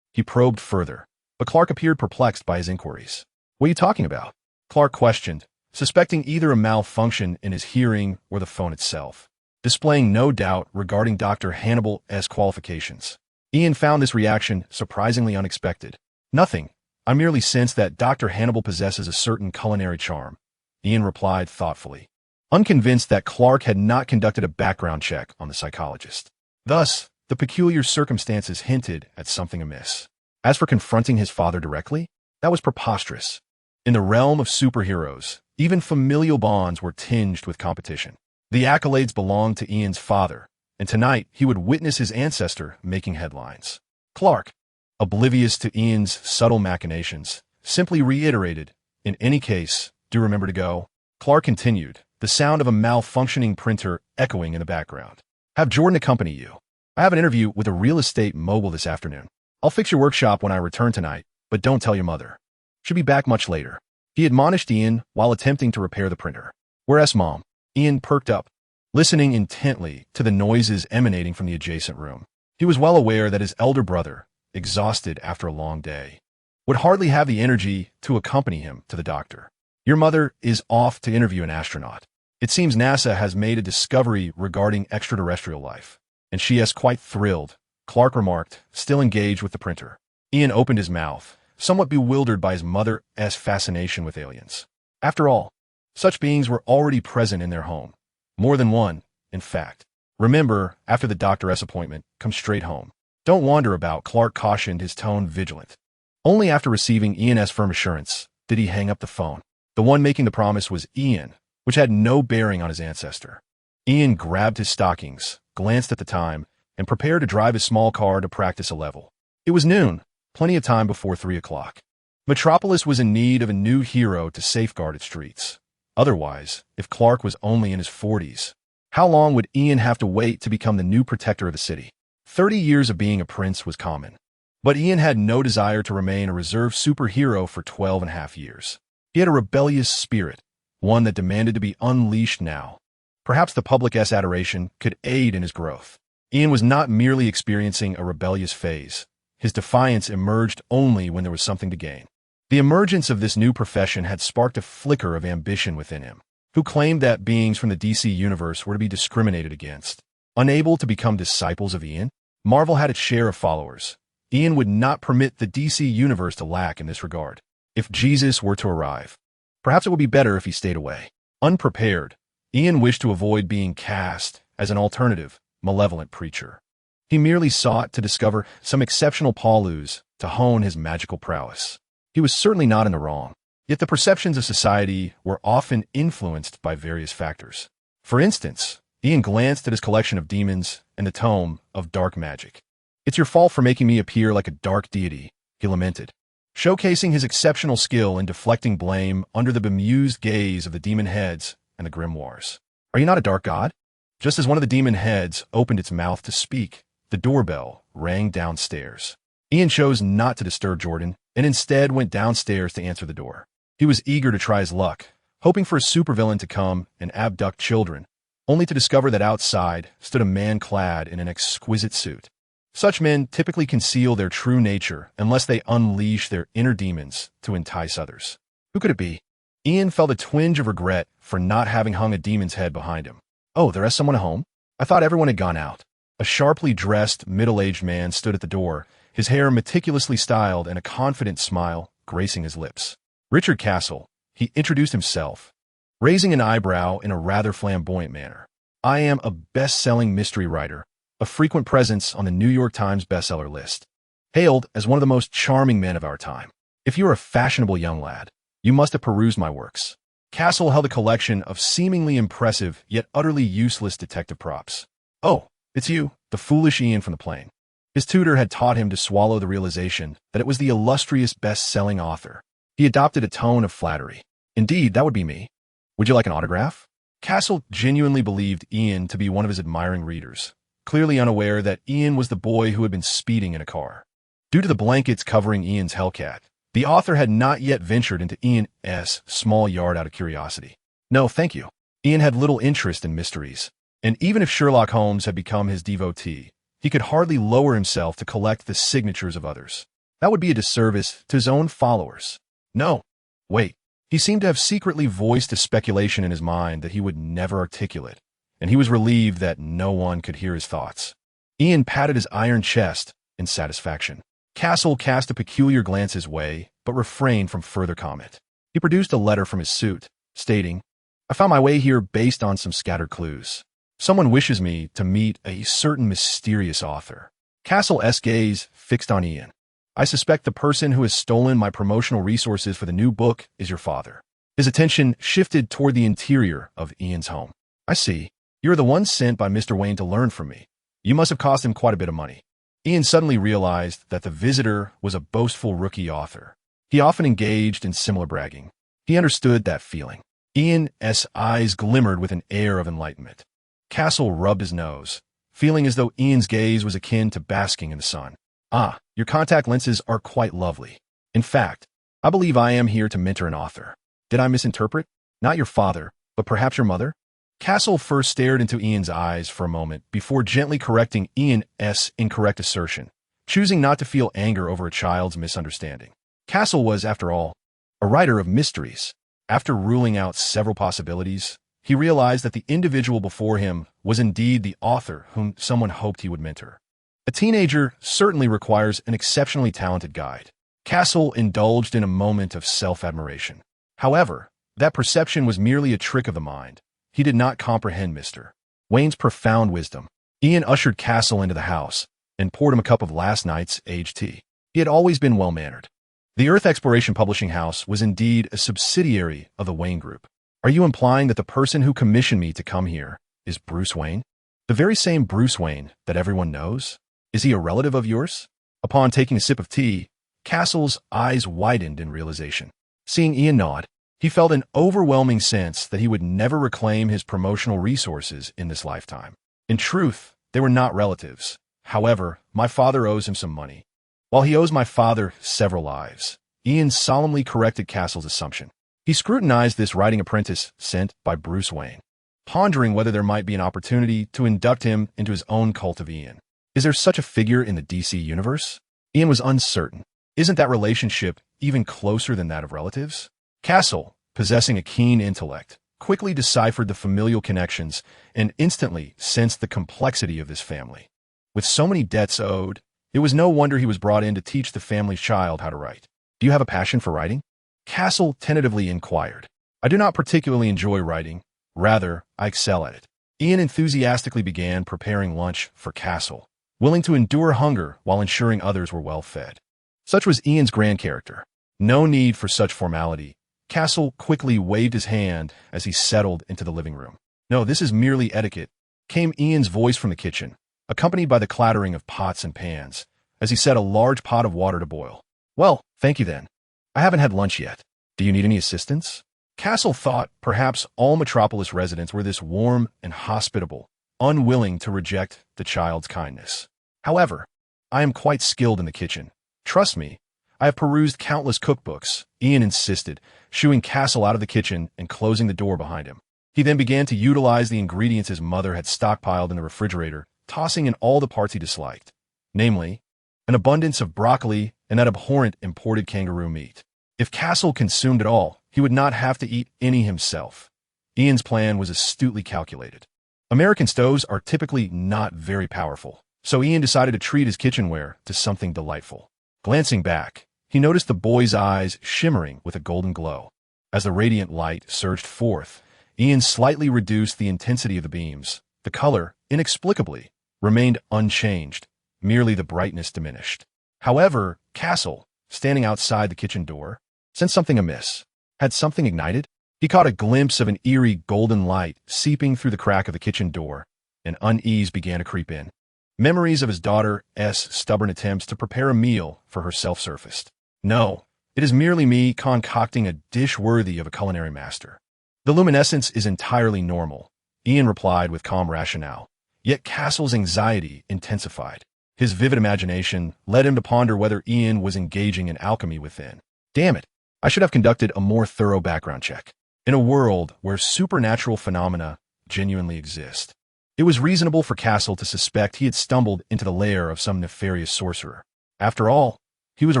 He probed further, but Clark appeared perplexed by his inquiries. "What are you talking about?" Clark questioned, suspecting either a malfunction in his hearing or the phone itself. Displaying no doubt regarding Dr. Hannibal's qualifications, Ian found this reaction surprisingly unexpected. "Nothing. I merely sense that Dr. Hannibal possesses a certain culinary charm," Ian replied thoughtfully, unconvinced that Clark had not conducted a background check on the psychologist. Thus, the peculiar circumstances hinted at something amiss. As for confronting his father directly, that was preposterous. In the realm of superheroes, even familial bonds were tinged with competition. The accolades belonged to Ian's father, and tonight he would witness his ancestor making headlines. Clark, oblivious to Ian's subtle machinations, simply reiterated, "In any case, do remember to go." Clark continued, the sound of a malfunctioning printer echoing in the background. "Have Jordan accompany you. I have an interview with a real estate mogul this afternoon. I'll fix your workshop when I return tonight, but don't tell your mother. She'll be back much later." He admonished Ian while attempting to repair the printer. "Where's Mom?" Ian perked up, listening intently to the noises emanating from the adjacent room. He was well aware that his elder brother, exhausted after a long day, would hardly have the energy to accompany him to the doctor. "Your mother is off to interview an astronaut. It seems NASA has made a discovery regarding extraterrestrial life, and she is quite thrilled," Clark remarked, still engaged with the printer. Ian opened his mouth, somewhat bewildered by his mother's fascination with aliens. After all, such beings were already present in their home. More than one, in fact. "Remember, after the doctor's appointment, come straight home. Don't wander about," Clark cautioned, his tone vigilant. Only after receiving Ian's firm assurance did he hang up the phone. The one making the promise was Ian, which had no bearing on his ancestor. Ian grabbed his stockings, glanced at the time, and prepared to drive his small car to practice a level. It was noon, plenty of time before 3 o'clock. Metropolis was in need of a new hero to safeguard its streets. Otherwise, if Clark was only in his 40s, how long would Ian have to wait to become the new protector of the city? 30 years of being a prince was common. But Ian had no desire to remain a reserved superhero for 12.5 years. He had a rebellious spirit, one that demanded to be unleashed now. Perhaps the public's adoration could aid in his growth. Ian was not merely experiencing a rebellious phase. His defiance emerged only when there was something to gain. The emergence of this new profession had sparked a flicker of ambition within him, who claimed that beings from the DC universe were to be discriminated against. Unable to become disciples of Ian, Marvel had its share of followers. Ian would not permit the DC universe to lack in this regard. If Jesus were to arrive, perhaps it would be better if he stayed away. Unprepared, Ian wished to avoid being cast as an alternative, malevolent preacher. He merely sought to discover some exceptional Paulus to hone his magical prowess. He was certainly not in the wrong, yet the perceptions of society were often influenced by various factors. For instance, Ian glanced at his collection of demons and the tome of dark magic. It's your fault for making me appear like a dark deity, he lamented, showcasing his exceptional skill in deflecting blame under the bemused gaze of the demon heads and the grimoires. Are you not a dark god? Just as one of the demon heads opened its mouth to speak, the doorbell rang downstairs. Ian chose not to disturb Jordan and instead went downstairs to answer the door. He was eager to try his luck, hoping for a supervillain to come and abduct children, only to discover that outside stood a man clad in an exquisite suit. Such men typically conceal their true nature unless they unleash their inner demons to entice others. Who could it be? Ian felt a twinge of regret for not having hung a demon's head behind him. Oh, there is someone at home? I thought everyone had gone out. A sharply dressed, middle-aged man stood at the door, his hair meticulously styled and a confident smile gracing his lips. Richard Castle, he introduced himself, raising an eyebrow in a rather flamboyant manner. I am a best-selling mystery writer, a frequent presence on the New York Times bestseller list, hailed as one of the most charming men of our time. If you are a fashionable young lad, you must have perused my works. Castle held a collection of seemingly impressive yet utterly useless detective props. Oh, it's you, the foolish Ian from the plane. His tutor had taught him to swallow the realization that it was the illustrious best-selling author. He adopted a tone of flattery. Indeed, that would be me. Would you like an autograph? Castle genuinely believed Ian to be one of his admiring readers, clearly unaware that Ian was the boy who had been speeding in a car. Due to the blankets covering Ian's Hellcat, the author had not yet ventured into Ian's small yard out of curiosity. No, thank you. Ian had little interest in mysteries, and even if Sherlock Holmes had become his devotee, he could hardly lower himself to collect the signatures of others. That would be a disservice to his own followers. No. Wait. He seemed to have secretly voiced a speculation in his mind that he would never articulate, and he was relieved that no one could hear his thoughts. Ian patted his iron chest in satisfaction. Castle cast a peculiar glance his way, but refrained from further comment. He produced a letter from his suit, stating, I found my way here based on some scattered clues. Someone wishes me to meet a certain mysterious author. Castle's gaze fixed on Ian. I suspect the person who has stolen my promotional resources for the new book is your father. His attention shifted toward the interior of Ian's home. I see. You're the one sent by Mr. Wayne to learn from me. You must have cost him quite a bit of money. Ian suddenly realized that the visitor was a boastful rookie author. He often engaged in similar bragging. He understood that feeling. Ian's eyes glimmered with an air of enlightenment. Castle rubbed his nose, feeling as though Ian's gaze was akin to basking in the sun. Ah, your contact lenses are quite lovely. In fact, I believe I am here to mentor an author. Did I misinterpret? Not your father, but perhaps your mother? Castle first stared into Ian's eyes for a moment before gently correcting Ian's incorrect assertion, choosing not to feel anger over a child's misunderstanding. Castle was, after all, a writer of mysteries. After ruling out several possibilities, he realized that the individual before him was indeed the author whom someone hoped he would mentor. A teenager certainly requires an exceptionally talented guide. Castle indulged in a moment of self-admiration. However, that perception was merely a trick of the mind. He did not comprehend Mr. Wayne's profound wisdom. Ian ushered Castle into the house and poured him a cup of last night's aged tea. He had always been well-mannered. The Earth Exploration Publishing House was indeed a subsidiary of the Wayne Group. Are you implying that the person who commissioned me to come here is Bruce Wayne? The very same Bruce Wayne that everyone knows? Is he a relative of yours? Upon taking a sip of tea, Castle's eyes widened in realization. Seeing Ian nod, he felt an overwhelming sense that he would never reclaim his promotional resources in this lifetime. In truth, they were not relatives. However, my father owes him some money. While he owes my father several lives, Ian solemnly corrected Castle's assumption. He scrutinized this writing apprentice sent by Bruce Wayne, pondering whether there might be an opportunity to induct him into his own cult of Ian. Is there such a figure in the DC universe? Ian was uncertain. Isn't that relationship even closer than that of relatives? Castle, possessing a keen intellect, quickly deciphered the familial connections and instantly sensed the complexity of this family. With so many debts owed, it was no wonder he was brought in to teach the family's child how to write. Do you have a passion for writing? Castle tentatively inquired. I do not particularly enjoy writing. Rather, I excel at it. Ian enthusiastically began preparing lunch for Castle, willing to endure hunger while ensuring others were well fed. Such was Ian's grand character. No need for such formality. Castle quickly waved his hand as he settled into the living room. No, this is merely etiquette, came Ian's voice from the kitchen, accompanied by the clattering of pots and pans, as he set a large pot of water to boil. "Well, thank you then. I haven't had lunch yet. Do you need any assistance?" Castle thought perhaps all Metropolis residents were this warm and hospitable, unwilling to reject the child's kindness. "However, I am quite skilled in the kitchen. Trust me, I have perused countless cookbooks," Ian insisted, shooing Castle out of the kitchen and closing the door behind him. He then began to utilize the ingredients his mother had stockpiled in the refrigerator, tossing in all the parts he disliked, namely, an abundance of broccoli and that abhorrent imported kangaroo meat. If Castle consumed it all, he would not have to eat any himself. Ian's plan was astutely calculated. American stoves are typically not very powerful, so Ian decided to treat his kitchenware to something delightful. Glancing back, he noticed the boy's eyes shimmering with a golden glow. As the radiant light surged forth, Ian slightly reduced the intensity of the beams. The color, inexplicably, remained unchanged, merely the brightness diminished. However, Castle, standing outside the kitchen door, sensed something amiss. Had something ignited? He caught a glimpse of an eerie golden light seeping through the crack of the kitchen door, and unease began to creep in. Memories of his daughter's stubborn attempts to prepare a meal for herself surfaced. "No, it is merely me concocting a dish worthy of a culinary master. The luminescence is entirely normal," Ian replied with calm rationale. Yet Castle's anxiety intensified. His vivid imagination led him to ponder whether Ian was engaging in alchemy within. Damn it, I should have conducted a more thorough background check. In a world where supernatural phenomena genuinely exist, it was reasonable for Castle to suspect he had stumbled into the lair of some nefarious sorcerer. After all, he was a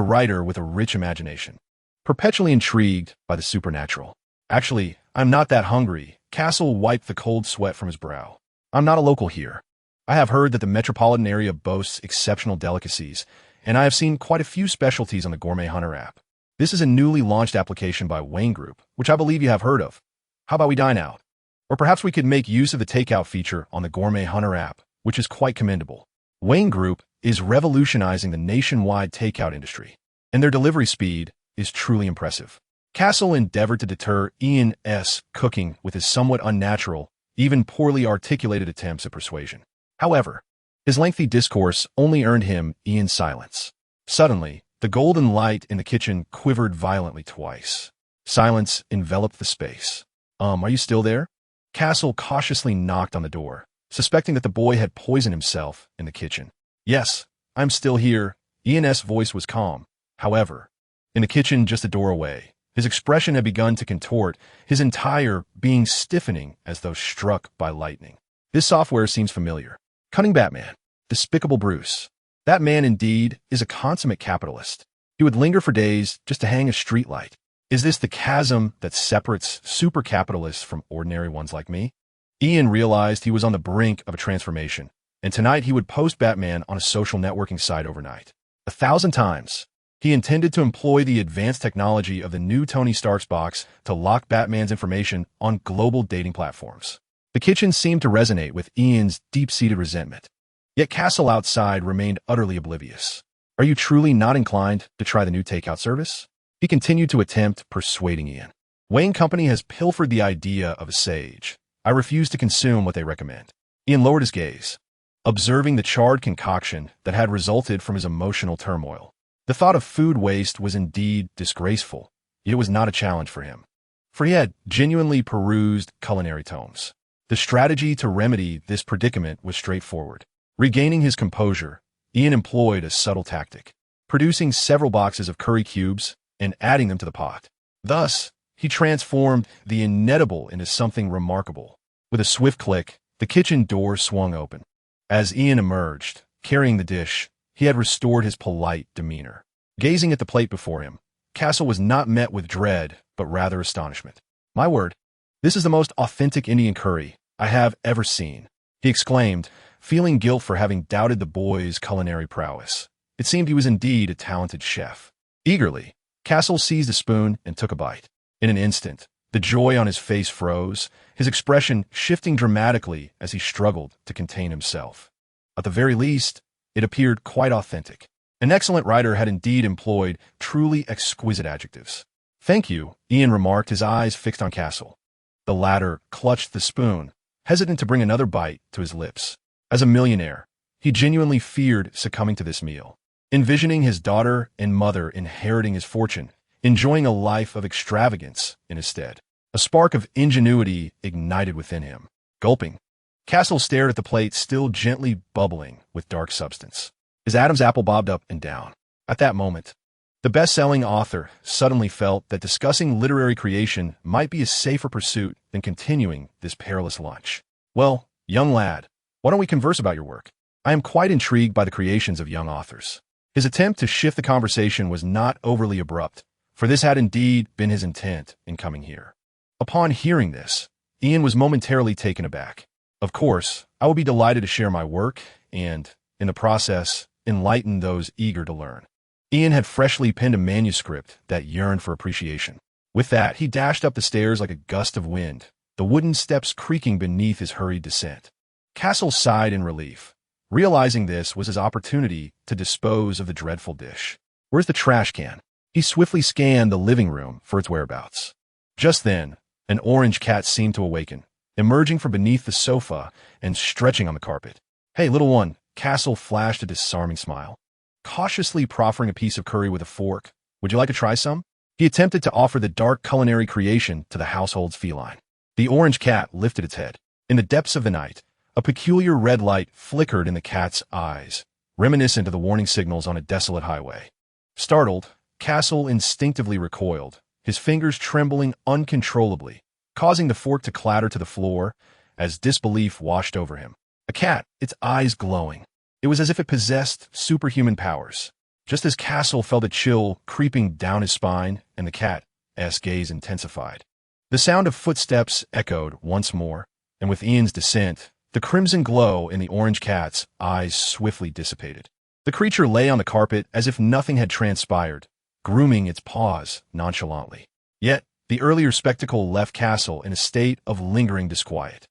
writer with a rich imagination, perpetually intrigued by the supernatural. "Actually, I'm not that hungry." Castle wiped the cold sweat from his brow. "I'm not a local here. I have heard that the metropolitan area boasts exceptional delicacies, and I have seen quite a few specialties on the Gourmet Hunter app. This is a newly launched application by Wayne Group, which I believe you have heard of. How about we dine out? Or perhaps we could make use of the takeout feature on the Gourmet Hunter app, which is quite commendable. Wayne Group is revolutionizing the nationwide takeout industry, and their delivery speed is truly impressive." Castle endeavored to deter Ian's cooking with his somewhat unnatural, even poorly articulated attempts at persuasion. However, his lengthy discourse only earned him Ian's silence. Suddenly, the golden light in the kitchen quivered violently twice. Silence enveloped the space. Are you still there?" Castle cautiously knocked on the door, suspecting that the boy had poisoned himself in the kitchen. "Yes, I'm still here." Ian's voice was calm. However, in the kitchen just a door away, his expression had begun to contort, his entire being stiffening as though struck by lightning. "This software seems familiar. Cunning Batman. Despicable Bruce. That man indeed is a consummate capitalist. He would linger for days just to hang a streetlight. Is this the chasm that separates super capitalists from ordinary ones like me?" Ian realized he was on the brink of a transformation, and tonight he would post Batman on a social networking site overnight. 1,000 times. He intended to employ the advanced technology of the new Tony Stark's box to lock Batman's information on global dating platforms. The kitchen seemed to resonate with Ian's deep-seated resentment. Yet Castle outside remained utterly oblivious. "Are you truly not inclined to try the new takeout service?" He continued to attempt persuading Ian. "Wayne Company has pilfered the idea of a sage. I refuse to consume what they recommend." Ian lowered his gaze, observing the charred concoction that had resulted from his emotional turmoil. The thought of food waste was indeed disgraceful, yet it was not a challenge for him, for he had genuinely perused culinary tomes. The strategy to remedy this predicament was straightforward. Regaining his composure, Ian employed a subtle tactic, producing several boxes of curry cubes and adding them to the pot. Thus, he transformed the inedible into something remarkable. With a swift click, the kitchen door swung open. As Ian emerged, carrying the dish, he had restored his polite demeanor. Gazing at the plate before him, Castle was not met with dread, but rather astonishment. "My word, this is the most authentic Indian curry I have ever seen," he exclaimed, feeling guilt for having doubted the boy's culinary prowess. It seemed he was indeed a talented chef. Eagerly, Castle seized a spoon and took a bite. In an instant, the joy on his face froze, his expression shifting dramatically as he struggled to contain himself. At the very least, it appeared quite authentic. An excellent writer had indeed employed truly exquisite adjectives. "Thank you," Ian remarked, his eyes fixed on Castle. The latter clutched the spoon, hesitant to bring another bite to his lips. As a millionaire, He genuinely feared succumbing to this meal, envisioning his daughter and mother inheriting his fortune, enjoying a life of extravagance in his stead. A spark of ingenuity ignited within him. Gulping, Castle stared at the plate still gently bubbling with dark substance. His Adam's apple bobbed up and down. At that moment, the best-selling author suddenly felt that discussing literary creation might be a safer pursuit than continuing this perilous lunch. Well, young lad, why don't we converse about your work? I am quite intrigued by the creations of young authors. His attempt to shift the conversation was not overly abrupt, for this had indeed been his intent in coming here. Upon hearing this, Ian was momentarily taken aback. Of course, I will be delighted to share my work and, in the process, enlighten those eager to learn. Ian had freshly penned a manuscript that yearned for appreciation. With that, he dashed up the stairs like a gust of wind, the wooden steps creaking beneath his hurried descent. Castle sighed in relief, realizing this was his opportunity to dispose of the dreadful dish. Where's the trash can? He swiftly scanned the living room for its whereabouts. Just then, an orange cat seemed to awaken, emerging from beneath the sofa and stretching on the carpet. Hey, little one, Castle flashed a disarming smile. Cautiously proffering a piece of curry with a fork, would you like to try some? He attempted to offer the dark culinary creation to the household's feline. The orange cat lifted its head. In the depths of the night, a peculiar red light flickered in the cat's eyes, reminiscent of the warning signals on a desolate highway. Startled, Castle instinctively recoiled, his fingers trembling uncontrollably, causing the fork to clatter to the floor as disbelief washed over him. A cat, its eyes glowing. It was as if it possessed superhuman powers. Just as Castle felt a chill creeping down his spine and the cat's gaze intensified. The sound of footsteps echoed once more, and with Ian's descent, the crimson glow in the orange cat's eyes swiftly dissipated. The creature lay on the carpet as if nothing had transpired, grooming its paws nonchalantly. Yet, the earlier spectacle left Castle in a state of lingering disquiet.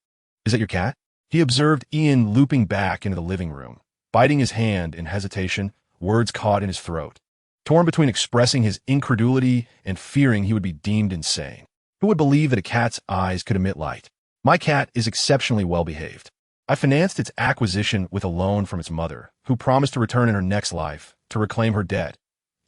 Is that your cat? He observed Ian looping back into the living room, biting his hand in hesitation, words caught in his throat. Torn between expressing his incredulity and fearing he would be deemed insane. Who would believe that a cat's eyes could emit light? My cat is exceptionally well-behaved. I financed its acquisition with a loan from its mother, who promised to return in her next life to reclaim her debt,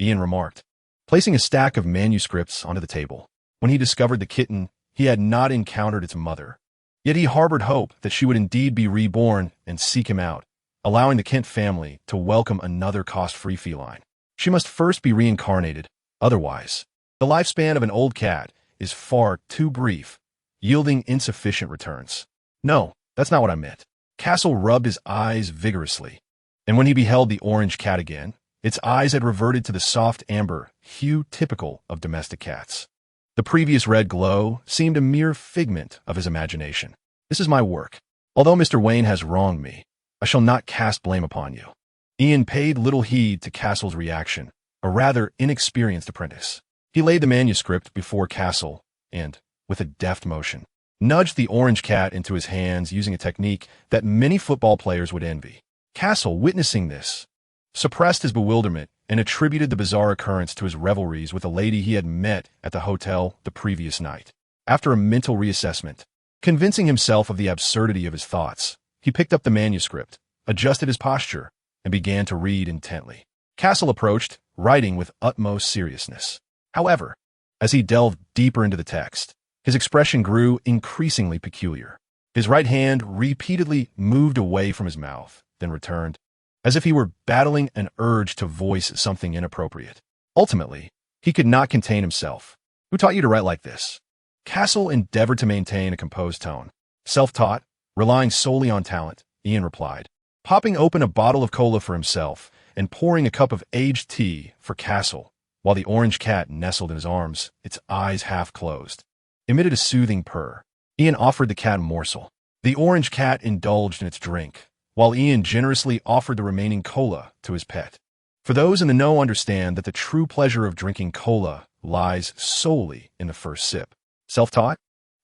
Ian remarked, placing a stack of manuscripts onto the table. When he discovered the kitten, he had not encountered its mother. Yet he harbored hope that she would indeed be reborn and seek him out, allowing the Kent family to welcome another cost-free feline. She must first be reincarnated, otherwise, the lifespan of an old cat is far too brief, yielding insufficient returns. No, that's not what I meant. Castle rubbed his eyes vigorously, and when he beheld the orange cat again, its eyes had reverted to the soft amber hue typical of domestic cats. The previous red glow seemed a mere figment of his imagination. This is my work. Although Mr. Wayne has wronged me, I shall not cast blame upon you. Ian paid little heed to Castle's reaction, a rather inexperienced apprentice. He laid the manuscript before Castle and, with a deft motion, nudged the orange cat into his hands using a technique that many football players would envy. Castle, witnessing this, suppressed his bewilderment and attributed the bizarre occurrence to his revelries with a lady he had met at the hotel the previous night. After a mental reassessment, convincing himself of the absurdity of his thoughts, he picked up the manuscript, adjusted his posture, and began to read intently. Castle approached, writing with utmost seriousness. However, as he delved deeper into the text, his expression grew increasingly peculiar. His right hand repeatedly moved away from his mouth, then returned, as if he were battling an urge to voice something inappropriate. Ultimately, he could not contain himself. Who taught you to write like this? Castle endeavored to maintain a composed tone. Self-taught, relying solely on talent, Ian replied, popping open a bottle of cola for himself and pouring a cup of aged tea for Castle, while the orange cat nestled in his arms, its eyes half closed, emitted a soothing purr. Ian offered the cat a morsel. The orange cat indulged in its drink, while Ian generously offered the remaining cola to his pet. For those in the know understand that the true pleasure of drinking cola lies solely in the first sip. Self-taught?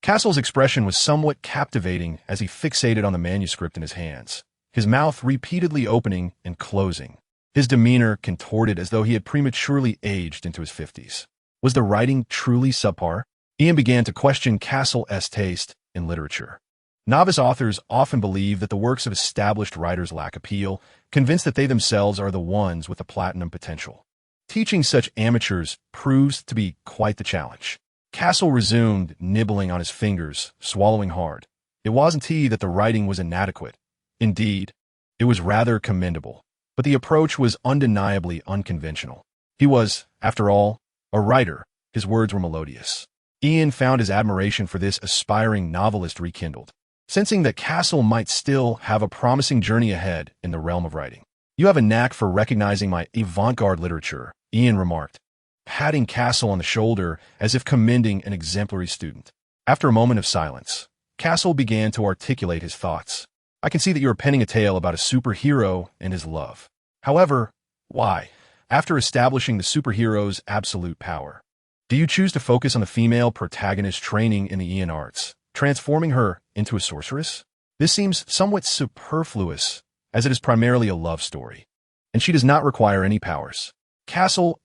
Castle's expression was somewhat captivating as he fixated on the manuscript in his hands, his mouth repeatedly opening and closing, his demeanor contorted as though he had prematurely aged into his 50s. Was the writing truly subpar? Ian began to question Castle's taste in literature. Novice authors often believe that the works of established writers lack appeal, convinced that they themselves are the ones with the platinum potential. Teaching such amateurs proves to be quite the challenge. Castle resumed, nibbling on his fingers, swallowing hard. It wasn't he that the writing was inadequate. Indeed, it was rather commendable. But the approach was undeniably unconventional. He was, after all, a writer. His words were melodious. Ian found his admiration for this aspiring novelist rekindled, sensing that Castle might still have a promising journey ahead in the realm of writing. "You have a knack for recognizing my avant-garde literature," Ian remarked, patting Castle on the shoulder as if commending an exemplary student. After a moment of silence, Castle began to articulate his thoughts. "I can see that you are penning a tale about a superhero and his love. However, why, after establishing the superhero's absolute power, do you choose to focus on the female protagonist's training in the Ian arts, transforming her into a sorceress? This seems somewhat superfluous, as it is primarily a love story, and she does not require any powers." Castle's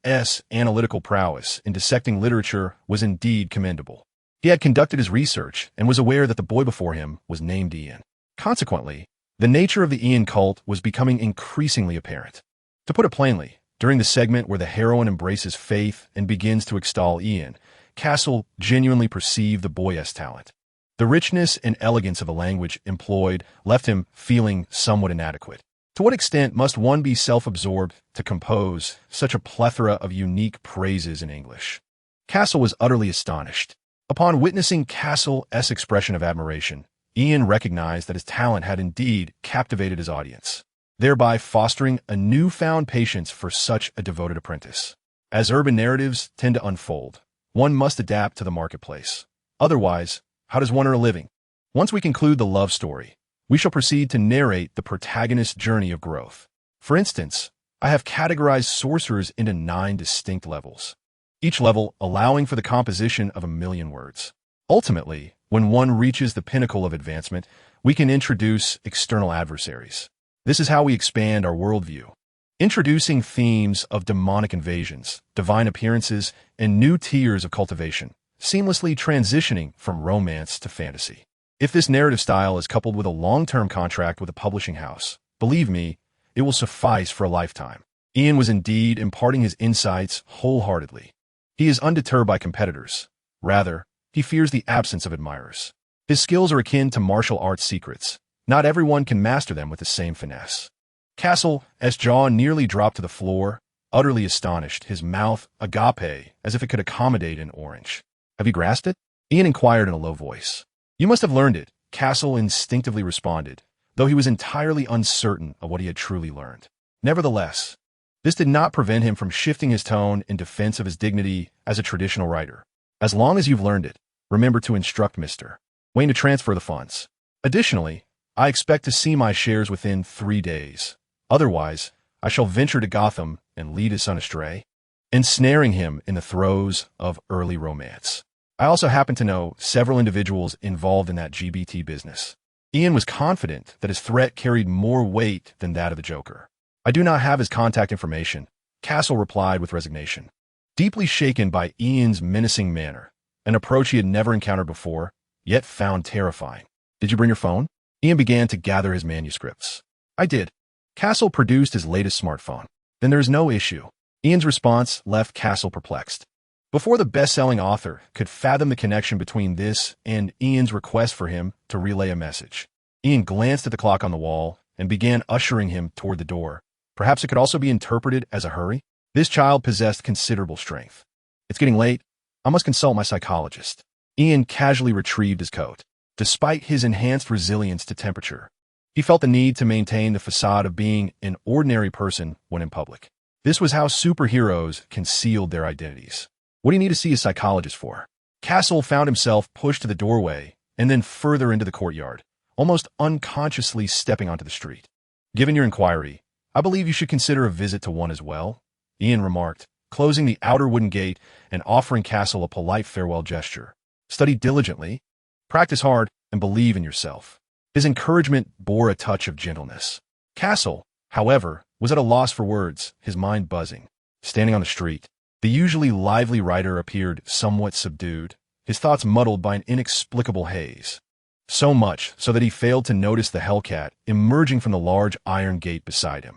analytical prowess in dissecting literature was indeed commendable. He had conducted his research and was aware that the boy before him was named Ian. Consequently, the nature of the Ian cult was becoming increasingly apparent. To put it plainly, during the segment where the heroine embraces faith and begins to extol Ian, Castle genuinely perceived the boy's talent. The richness and elegance of the language employed left him feeling somewhat inadequate. To what extent must one be self-absorbed to compose such a plethora of unique phrases in English? Castle was utterly astonished. Upon witnessing Castle's expression of admiration, Ian recognized that his talent had indeed captivated his audience, thereby fostering a newfound patience for such a devoted apprentice. As urban narratives tend to unfold, one must adapt to the marketplace. Otherwise, how does one earn a living? Once we conclude the love story, we shall proceed to narrate the protagonist's journey of growth. For instance, I have categorized sorcerers into 9 distinct levels, each level allowing for the composition of 1,000,000 words. Ultimately, when one reaches the pinnacle of advancement, we can introduce external adversaries. This is how we expand our worldview, introducing themes of demonic invasions, divine appearances, and new tiers of cultivation, seamlessly transitioning from romance to fantasy. If this narrative style is coupled with a long-term contract with a publishing house, believe me, it will suffice for a lifetime. Ian was indeed imparting his insights wholeheartedly. He is undeterred by competitors. Rather, he fears the absence of admirers. His skills are akin to martial arts secrets. Not everyone can master them with the same finesse. Castle's jaw nearly dropped to the floor, utterly astonished, his mouth agape as if it could accommodate an orange. "Have you grasped it?" Ian inquired in a low voice. "You must have learned it," Castle instinctively responded, though he was entirely uncertain of what he had truly learned. Nevertheless, this did not prevent him from shifting his tone in defense of his dignity as a traditional writer. "As long as you've learned it, remember to instruct Mr. Wayne to transfer the funds. Additionally, I expect to see my shares within 3 days. Otherwise, I shall venture to Gotham and lead his son astray, ensnaring him in the throes of early romance. I also happen to know several individuals involved in that GBT business." Ian was confident that his threat carried more weight than that of the Joker. "I do not have his contact information," Castle replied with resignation. Deeply shaken by Ian's menacing manner, an approach he had never encountered before, yet found terrifying. "Did you bring your phone?" Ian began to gather his manuscripts. "I did." Castle produced his latest smartphone. "Then there is no issue." Ian's response left Castle perplexed. Before the best-selling author could fathom the connection between this and Ian's request for him to relay a message, Ian glanced at the clock on the wall and began ushering him toward the door. Perhaps it could also be interpreted as a hurry. This child possessed considerable strength. "It's getting late. I must consult my psychologist." Ian casually retrieved his coat. Despite his enhanced resilience to temperature, he felt the need to maintain the facade of being an ordinary person when in public. This was how superheroes concealed their identities. "What do you need to see a psychologist for?" Castle found himself pushed to the doorway and then further into the courtyard, almost unconsciously stepping onto the street. "Given your inquiry, I believe you should consider a visit to one as well," Ian remarked, closing the outer wooden gate and offering Castle a polite farewell gesture. "Study diligently, practice hard, and believe in yourself." His encouragement bore a touch of gentleness. Castle, however, was at a loss for words, his mind buzzing. Standing on the street, the usually lively writer appeared somewhat subdued, his thoughts muddled by an inexplicable haze. So much so that he failed to notice the Hellcat emerging from the large iron gate beside him.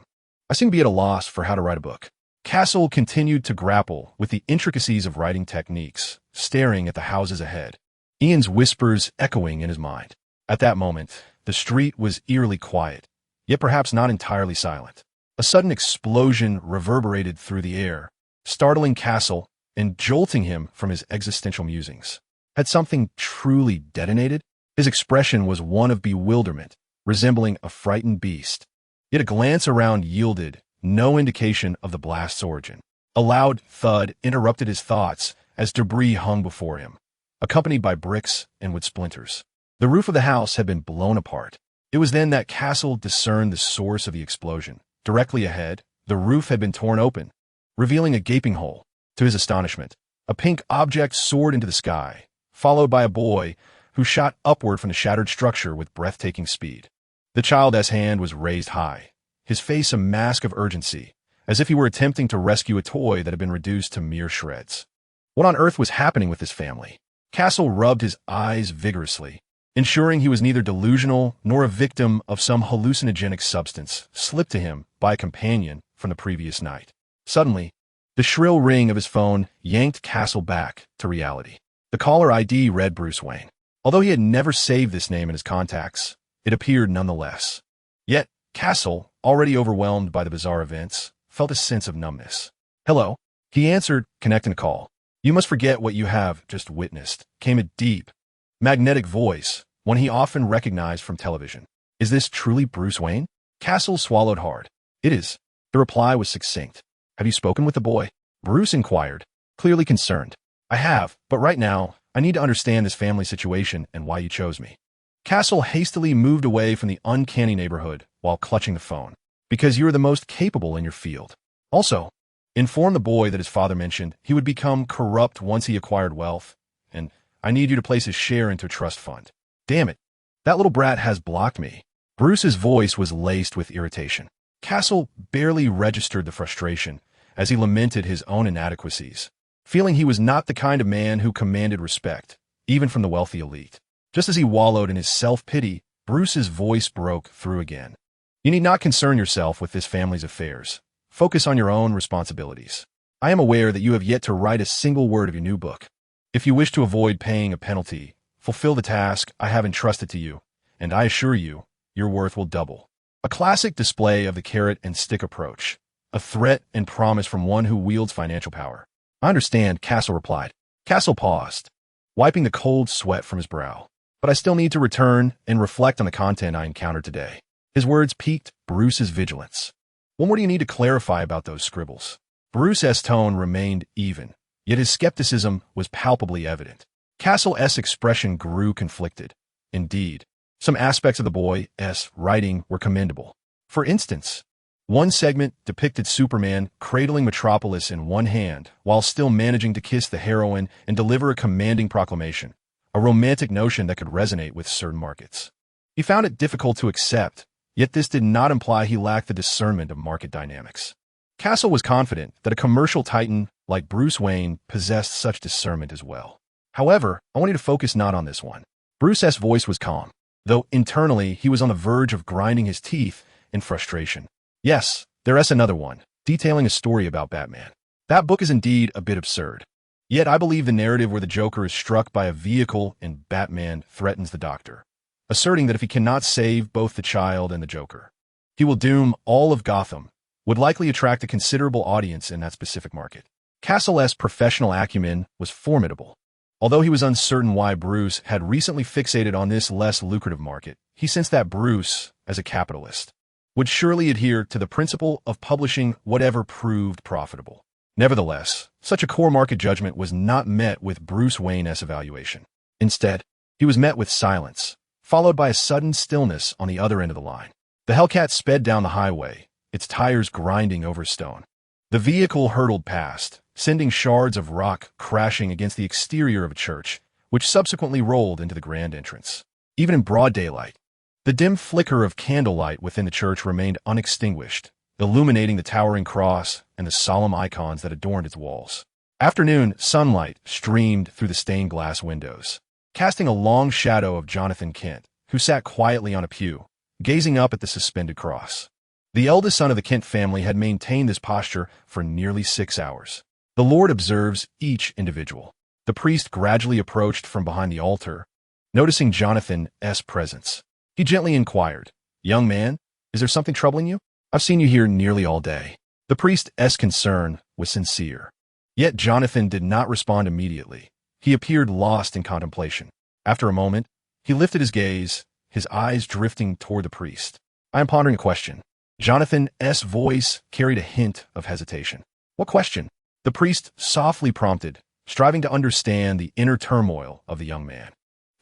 I seem to be at a loss for how to write a book. Castle continued to grapple with the intricacies of writing techniques, staring at the houses ahead, Ian's whispers echoing in his mind. At that moment, the street was eerily quiet, yet perhaps not entirely silent. A sudden explosion reverberated through the air, startling Castle and jolting him from his existential musings. Had something truly detonated? His expression was one of bewilderment, resembling a frightened beast. Yet a glance around yielded no indication of the blast's origin. A loud thud interrupted his thoughts as debris hung before him, accompanied by bricks and wood splinters. The roof of the house had been blown apart. It was then that Castle discerned the source of the explosion. Directly ahead, the roof had been torn open, revealing a gaping hole. To his astonishment, a pink object soared into the sky, followed by a boy who shot upward from the shattered structure with breathtaking speed. The child's hand was raised high, his face a mask of urgency, as if he were attempting to rescue a toy that had been reduced to mere shreds. What on earth was happening with his family? Castle rubbed his eyes vigorously, ensuring he was neither delusional nor a victim of some hallucinogenic substance slipped to him by a companion from the previous night. Suddenly, the shrill ring of his phone yanked Castle back to reality. The caller ID read Bruce Wayne. Although he had never saved this name in his contacts, it appeared nonetheless. Yet, Castle, already overwhelmed by the bizarre events, felt a sense of numbness. "Hello?" He answered, connecting the call. "You must forget what you have just witnessed," came a deep, magnetic voice, one he often recognized from television. "Is this truly Bruce Wayne?" Castle swallowed hard. "It is." The reply was succinct. "Have you spoken with the boy?" Bruce inquired, clearly concerned. "I have, but right now, I need to understand this family situation and why you chose me." Castle hastily moved away from the uncanny neighborhood while clutching the phone. "Because you are the most capable in your field. Also, inform the boy that his father mentioned he would become corrupt once he acquired wealth, and I need you to place his share into a trust fund." "Damn it, that little brat has blocked me." Bruce's voice was laced with irritation. Castle barely registered the frustration as he lamented his own inadequacies, feeling he was not the kind of man who commanded respect, even from the wealthy elite. Just as he wallowed in his self-pity, Bruce's voice broke through again. "You need not concern yourself with this family's affairs. Focus on your own responsibilities. I am aware that you have yet to write a single word of your new book. If you wish to avoid paying a penalty, fulfill the task I have entrusted to you, and I assure you, your worth will double." A classic display of the carrot and stick approach, a threat and promise from one who wields financial power. "I understand," Castle replied. Castle paused, wiping the cold sweat from his brow. "But I still need to return and reflect on the content I encountered today." His words piqued Bruce's vigilance. "What more do you need to clarify about those scribbles?" Bruce's tone remained even, yet his skepticism was palpably evident. Castle's expression grew conflicted. Indeed, some aspects of the boy's writing were commendable. For instance, one segment depicted Superman cradling Metropolis in one hand while still managing to kiss the heroine and deliver a commanding proclamation, a romantic notion that could resonate with certain markets. He found it difficult to accept, yet this did not imply he lacked the discernment of market dynamics. Castle was confident that a commercial titan like Bruce Wayne possessed such discernment as well. However, I want you to focus not on this one. Bruce's voice was calm, though internally he was on the verge of grinding his teeth in frustration. "Yes, there is another one, detailing a story about Batman. That book is indeed a bit absurd. Yet I believe the narrative where the Joker is struck by a vehicle and Batman threatens the Doctor, asserting that if he cannot save both the child and the Joker, he will doom all of Gotham, would likely attract a considerable audience in that specific market." Castle's professional acumen was formidable. Although he was uncertain why Bruce had recently fixated on this less lucrative market, he sensed that Bruce, as a capitalist, would surely adhere to the principle of publishing whatever proved profitable. Nevertheless, such a core market judgment was not met with Bruce Wayne's evaluation. Instead, he was met with silence, followed by a sudden stillness on the other end of the line. The Hellcat sped down the highway, its tires grinding over stone. The vehicle hurtled past, sending shards of rock crashing against the exterior of a church, which subsequently rolled into the grand entrance. Even in broad daylight, the dim flicker of candlelight within the church remained unextinguished, illuminating the towering cross and the solemn icons that adorned its walls. Afternoon sunlight streamed through the stained glass windows, casting a long shadow of Jonathan Kent, who sat quietly on a pew, gazing up at the suspended cross. The eldest son of the Kent family had maintained this posture for nearly 6 hours. The Lord observes each individual. The priest gradually approached from behind the altar, noticing Jonathan's presence. He gently inquired, "Young man, is there something troubling you? I've seen you here nearly all day." The priest's concern was sincere. Yet Jonathan did not respond immediately. He appeared lost in contemplation. After a moment, he lifted his gaze, his eyes drifting toward the priest. "I am pondering a question." Jonathan's voice carried a hint of hesitation. "What question?" The priest softly prompted, striving to understand the inner turmoil of the young man.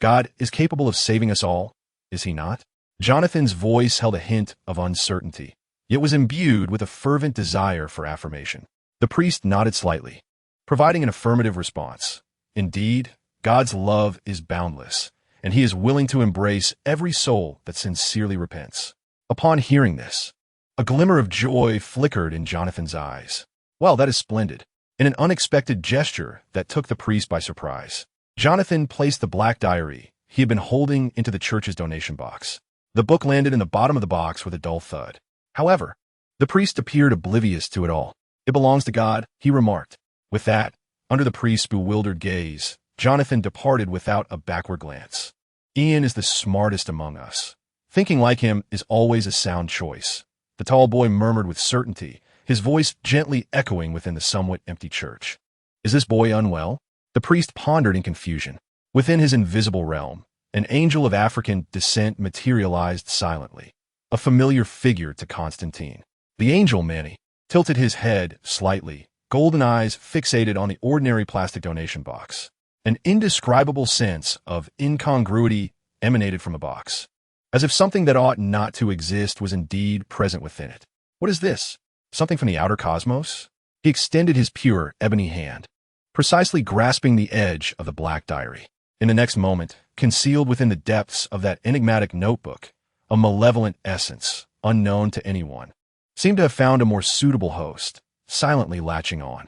"God is capable of saving us all, is he not?" Jonathan's voice held a hint of uncertainty, yet was imbued with a fervent desire for affirmation. The priest nodded slightly, providing an affirmative response. "Indeed, God's love is boundless, and he is willing to embrace every soul that sincerely repents." Upon hearing this, a glimmer of joy flickered in Jonathan's eyes. "Well, that is splendid." In an unexpected gesture that took the priest by surprise, Jonathan placed the black diary he had been holding into the church's donation box. The book landed in the bottom of the box with a dull thud. However, the priest appeared oblivious to it all. "It belongs to God," he remarked. With that, under the priest's bewildered gaze, Jonathan departed without a backward glance. "Ian is the smartest among us. Thinking like him is always a sound choice," the tall boy murmured with certainty, his voice gently echoing within the somewhat empty church. "Is this boy unwell?" The priest pondered in confusion. Within his invisible realm, an angel of African descent materialized silently, a familiar figure to Constantine. The angel, Manny, tilted his head slightly, golden eyes fixated on the ordinary plastic donation box. An indescribable sense of incongruity emanated from the box, as if something that ought not to exist was indeed present within it. "What is this? Something from the outer cosmos?" He extended his pure, ebony hand, precisely grasping the edge of the black diary. In the next moment, concealed within the depths of that enigmatic notebook, a malevolent essence, unknown to anyone, seemed to have found a more suitable host, silently latching on.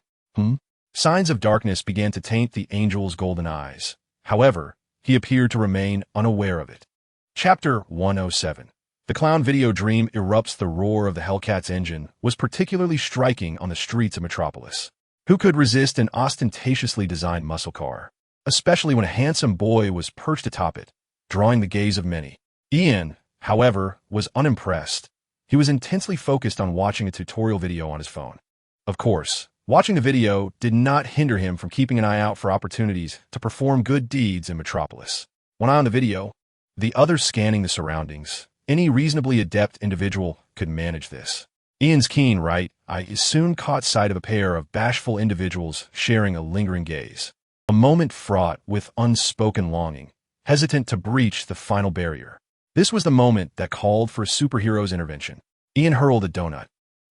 Signs of darkness began to taint the angel's golden eyes. However, he appeared to remain unaware of it. Chapter 107. The clown video dream erupts. The roar of the Hellcat's engine was particularly striking on the streets of Metropolis. Who could resist an ostentatiously designed muscle car, especially when a handsome boy was perched atop it, drawing the gaze of many? Ian, however, was unimpressed. He was intensely focused on watching a tutorial video on his phone. Of course, watching the video did not hinder him from keeping an eye out for opportunities to perform good deeds in Metropolis. One eye on the video, the other scanning the surroundings. Any reasonably adept individual could manage this. Ian's keen right eye soon caught sight of a pair of bashful individuals sharing a lingering gaze. A moment fraught with unspoken longing, hesitant to breach the final barrier. This was the moment that called for a superhero's intervention. Ian hurled a donut,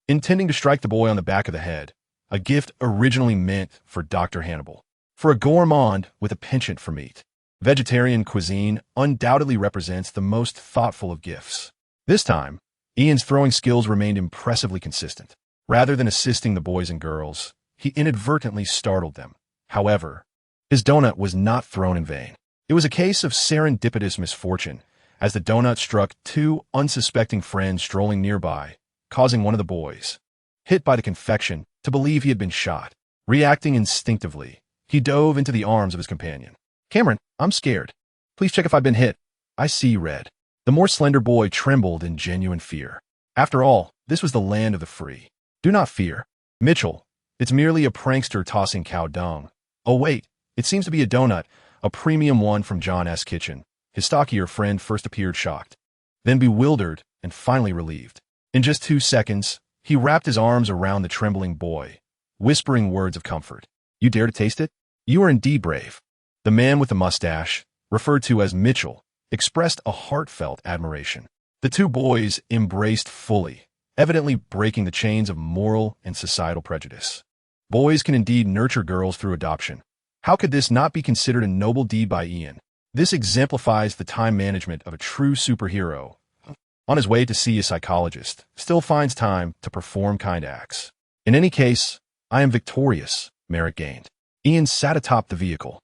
intending to strike the boy on the back of the head, a gift originally meant for Dr. Hannibal. For a gourmand with a penchant for meat, vegetarian cuisine undoubtedly represents the most thoughtful of gifts. This time, Ian's throwing skills remained impressively consistent. Rather than assisting the boys and girls, he inadvertently startled them. However, his donut was not thrown in vain. It was a case of serendipitous misfortune, as the donut struck two unsuspecting friends strolling nearby, causing one of the boys, hit by the confection, to believe he had been shot. Reacting instinctively, he dove into the arms of his companion. "Cameron, I'm scared. Please check if I've been hit. I see red." The more slender boy trembled in genuine fear. After all, this was the land of the free. "Do not fear, Mitchell. It's merely a prankster tossing cow dung. Oh wait, it seems to be a donut, a premium one from John's kitchen." His stockier friend first appeared shocked, then bewildered, and finally relieved. In just 2 seconds, he wrapped his arms around the trembling boy, whispering words of comfort. "You dare to taste it? You are indeed brave." The man with the mustache, referred to as Mitchell, expressed a heartfelt admiration. The two boys embraced fully, evidently breaking the chains of moral and societal prejudice. Boys can indeed nurture girls through adoption. How could this not be considered a noble deed by Ian? This exemplifies the time management of a true superhero. On his way to see a psychologist, still finds time to perform kind acts. "In any case, I am victorious," Merrick gained. Ian sat atop the vehicle,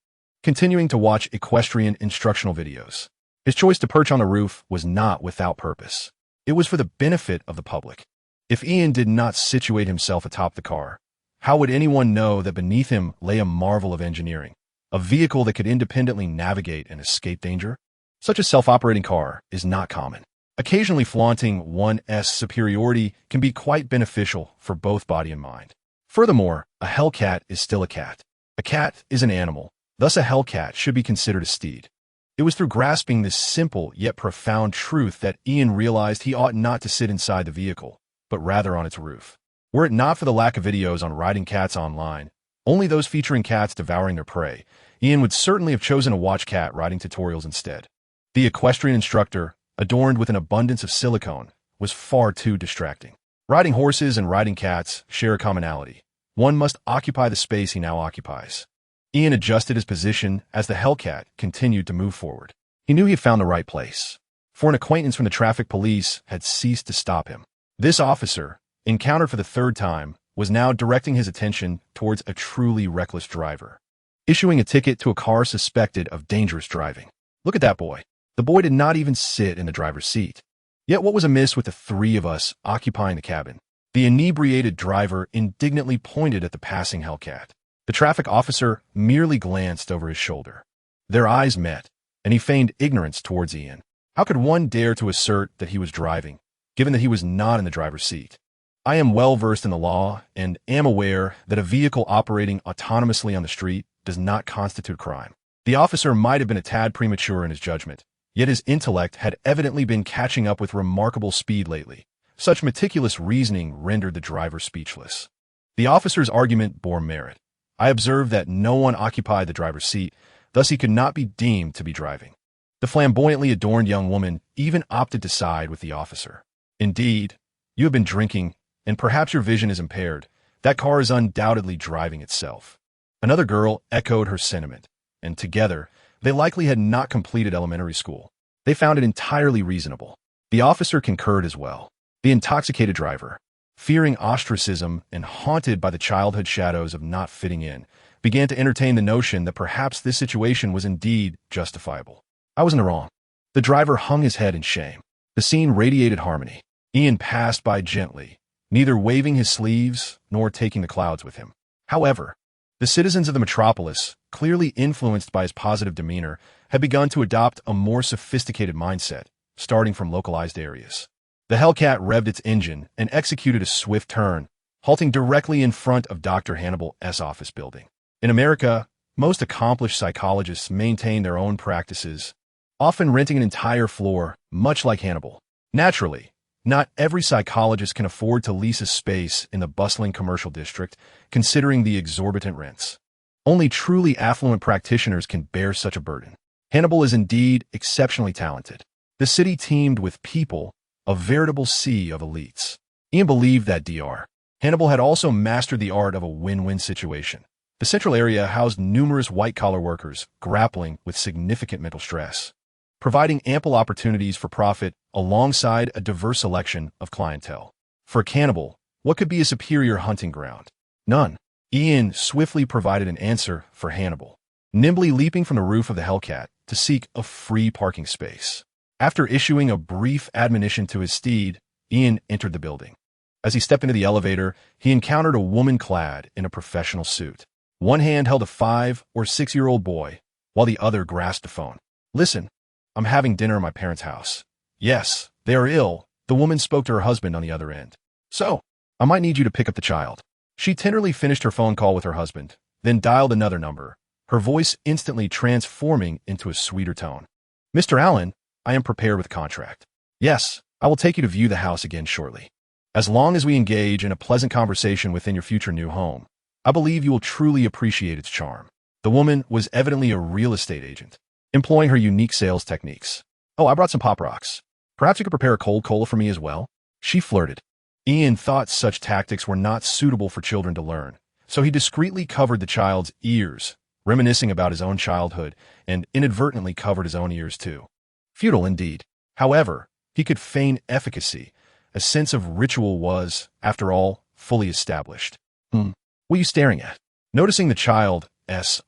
continuing to watch equestrian instructional videos. His choice to perch on the roof was not without purpose. It was for the benefit of the public. If Ian did not situate himself atop the car, how would anyone know that beneath him lay a marvel of engineering, a vehicle that could independently navigate and escape danger? Such a self-operating car is not common. Occasionally flaunting one's superiority can be quite beneficial for both body and mind. Furthermore, a hellcat is still a cat. A cat is an animal, thus a hellcat should be considered a steed. It was through grasping this simple yet profound truth that Ian realized he ought not to sit inside the vehicle, but rather on its roof. Were it not for the lack of videos on riding cats online, only those featuring cats devouring their prey, Ian would certainly have chosen to watch cat riding tutorials instead. The equestrian instructor, adorned with an abundance of silicone, was far too distracting. Riding horses and riding cats share a commonality. One must occupy the space he now occupies. Ian adjusted his position as the hellcat continued to move forward. He knew he had found the right place, for an acquaintance from the traffic police had ceased to stop him. This officer, encountered for the third time, was now directing his attention towards a truly reckless driver, issuing a ticket to a car suspected of dangerous driving. Look at that boy. The boy did not even sit in the driver's seat. Yet what was amiss with the three of us occupying the cabin? The inebriated driver indignantly pointed at the passing hellcat. The traffic officer merely glanced over his shoulder. Their eyes met, and he feigned ignorance towards Ian. How could one dare to assert that he was driving, given that he was not in the driver's seat? I am well versed in the law and am aware that a vehicle operating autonomously on the street does not constitute crime. The officer might have been a tad premature in his judgment, yet his intellect had evidently been catching up with remarkable speed lately. Such meticulous reasoning rendered the driver speechless. The officer's argument bore merit. I observed that no one occupied the driver's seat, thus he could not be deemed to be driving. The flamboyantly adorned young woman even opted to side with the officer. Indeed, you have been drinking, and perhaps your vision is impaired. That car is undoubtedly driving itself. Another girl echoed her sentiment, and together, they likely had not completed elementary school. They found it entirely reasonable. The officer concurred as well. The intoxicated driver, fearing ostracism and haunted by the childhood shadows of not fitting in, began to entertain the notion that perhaps this situation was indeed justifiable. I was in the wrong. The driver hung his head in shame. The scene radiated harmony. Ian passed by gently, neither waving his sleeves nor taking the clouds with him. However, the citizens of the metropolis, clearly influenced by his positive demeanor, had begun to adopt a more sophisticated mindset, starting from localized areas. The hellcat revved its engine and executed a swift turn, halting directly in front of Dr. Hannibal's office building. In America, most accomplished psychologists maintain their own practices, often renting an entire floor, much like Hannibal. Naturally, not every psychologist can afford to lease a space in the bustling commercial district, considering the exorbitant rents. Only truly affluent practitioners can bear such a burden. Hannibal is indeed exceptionally talented. The city teemed with people, a veritable sea of elites. Ian believed that Dr. Hannibal had also mastered the art of a win-win situation. The central area housed numerous white-collar workers grappling with significant mental stress, providing ample opportunities for profit alongside a diverse selection of clientele. For a cannibal, what could be a superior hunting ground? None. Ian swiftly provided an answer for Hannibal, nimbly leaping from the roof of the hellcat to seek a free parking space. After issuing a brief admonition to his steed, Ian entered the building. As he stepped into the elevator, he encountered a woman clad in a professional suit. One hand held a 5- or 6-year-old boy, while the other grasped a phone. "Listen, I'm having dinner at my parents' house." "Yes, they are ill," the woman spoke to her husband on the other end. "So, I might need you to pick up the child." She tenderly finished her phone call with her husband, then dialed another number, her voice instantly transforming into a sweeter tone. "Mr. Allen, I am prepared with a contract. Yes, I will take you to view the house again shortly. As long as we engage in a pleasant conversation within your future new home, I believe you will truly appreciate its charm." The woman was evidently a real estate agent, employing her unique sales techniques. "Oh, I brought some Pop Rocks. Perhaps you could prepare a cold cola for me as well?" She flirted. Ian thought such tactics were not suitable for children to learn, so he discreetly covered the child's ears, reminiscing about his own childhood, and inadvertently covered his own ears too. Futile indeed. However, he could feign efficacy. A sense of ritual was, after all, fully established. What are you staring at?" Noticing the child's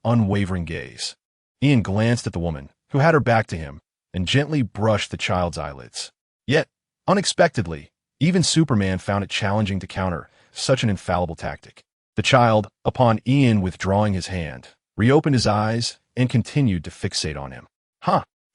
unwavering gaze, Ian glanced at the woman, who had her back to him, and gently brushed the child's eyelids. Yet, unexpectedly, even Superman found it challenging to counter such an infallible tactic. The child, upon Ian withdrawing his hand, reopened his eyes and continued to fixate on him.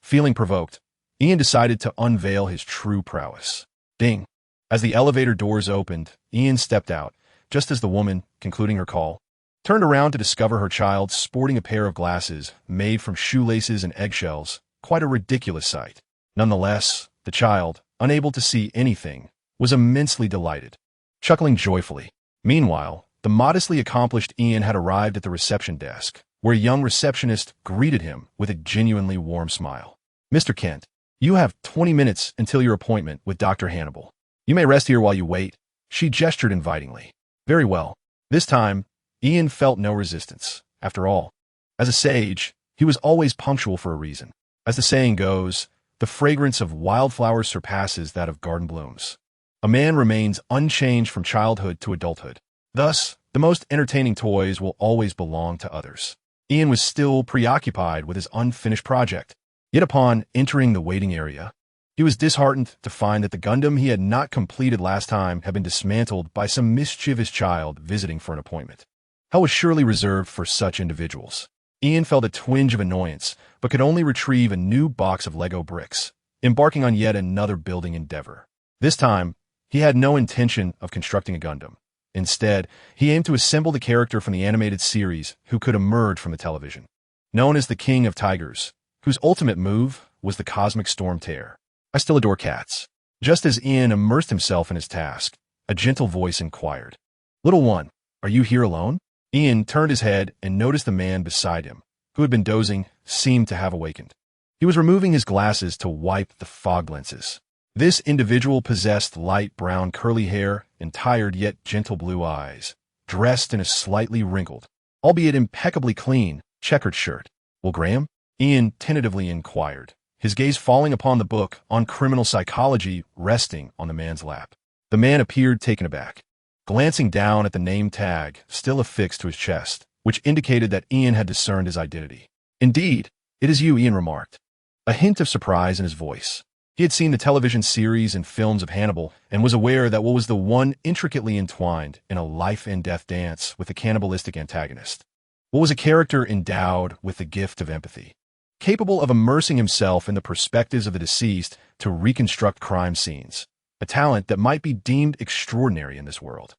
Feeling provoked, Ian decided to unveil his true prowess. Ding! As the elevator doors opened, Ian stepped out, just as the woman, concluding her call, turned around to discover her child sporting a pair of glasses made from shoelaces and eggshells, quite a ridiculous sight. Nonetheless, the child, unable to see anything, was immensely delighted, chuckling joyfully. Meanwhile, the modestly accomplished Ian had arrived at the reception desk, where a young receptionist greeted him with a genuinely warm smile. "Mr. Kent, you have 20 minutes until your appointment with Dr. Hannibal. You may rest here while you wait," she gestured invitingly. Very well. This time, Ian felt no resistance. After all, as a sage, he was always punctual for a reason. As the saying goes, the fragrance of wildflowers surpasses that of garden blooms. A man remains unchanged from childhood to adulthood. Thus, the most entertaining toys will always belong to others. Ian was still preoccupied with his unfinished project. Yet upon entering the waiting area, he was disheartened to find that the Gundam he had not completed last time had been dismantled by some mischievous child visiting for an appointment. Hell was surely reserved for such individuals. Ian felt a twinge of annoyance, but could only retrieve a new box of Lego bricks, embarking on yet another building endeavor. This time, he had no intention of constructing a Gundam. Instead, he aimed to assemble the character from the animated series who could emerge from the television. Known as the King of Tigers, whose ultimate move was the Cosmic Storm Tear. "I still adore cats." Just as Ian immersed himself in his task, a gentle voice inquired, "Little one, are you here alone?" Ian turned his head and noticed the man beside him, who had been dozing, seemed to have awakened. He was removing his glasses to wipe the fog lenses. This individual possessed light brown curly hair and tired yet gentle blue eyes, dressed in a slightly wrinkled, albeit impeccably clean, checkered shirt. "Well, Graham?" Ian tentatively inquired, his gaze falling upon the book on criminal psychology resting on the man's lap. The man appeared taken aback, glancing down at the name tag still affixed to his chest, which indicated that Ian had discerned his identity. "Indeed, it is you," Ian remarked, a hint of surprise in his voice. He had seen the television series and films of Hannibal and was aware that what was the one intricately entwined in a life-and-death dance with a cannibalistic antagonist. What was a character endowed with the gift of empathy, capable of immersing himself in the perspectives of the deceased to reconstruct crime scenes, a talent that might be deemed extraordinary in this world.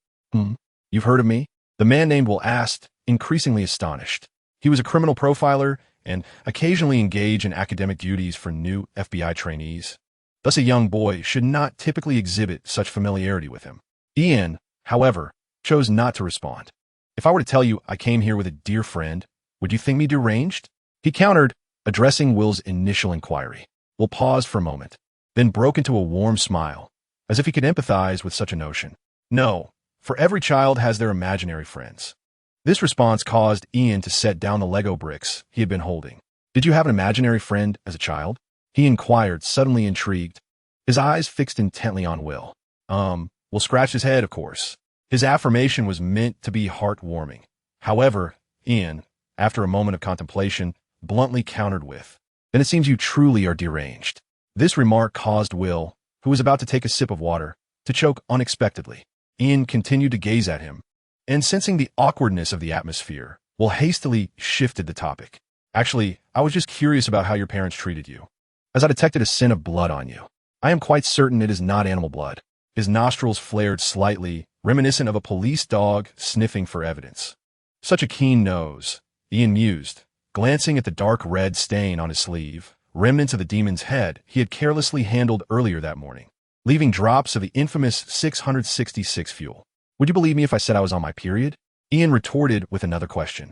You've heard of me?" The man named Will asked, increasingly astonished. He was a criminal profiler and occasionally engaged in academic duties for new FBI trainees. Thus a young boy should not typically exhibit such familiarity with him. Ian, however, chose not to respond. "If I were to tell you I came here with a dear friend, would you think me deranged?" he countered, addressing Will's initial inquiry. Will paused for a moment, then broke into a warm smile, as if he could empathize with such a notion. "No, for every child has their imaginary friends." This response caused Ian to set down the Lego bricks he had been holding. "Did you have an imaginary friend as a child?" he inquired, suddenly intrigued, his eyes fixed intently on Will. Will scratched his head, of course. His affirmation was meant to be heartwarming. However, Ian, after a moment of contemplation, bluntly countered with, "Then it seems you truly are deranged." This remark caused Will, who was about to take a sip of water, to choke unexpectedly. Ian continued to gaze at him, and sensing the awkwardness of the atmosphere, Will hastily shifted the topic. "Actually, I was just curious about how your parents treated you, as I detected a scent of blood on you. I am quite certain it is not animal blood." His nostrils flared slightly, reminiscent of a police dog sniffing for evidence. "Such a keen nose," Ian mused, glancing at the dark red stain on his sleeve, remnants of the demon's head he had carelessly handled earlier that morning, leaving drops of the infamous 666 fuel. "Would you believe me if I said I was on my period?" Ian retorted with another question.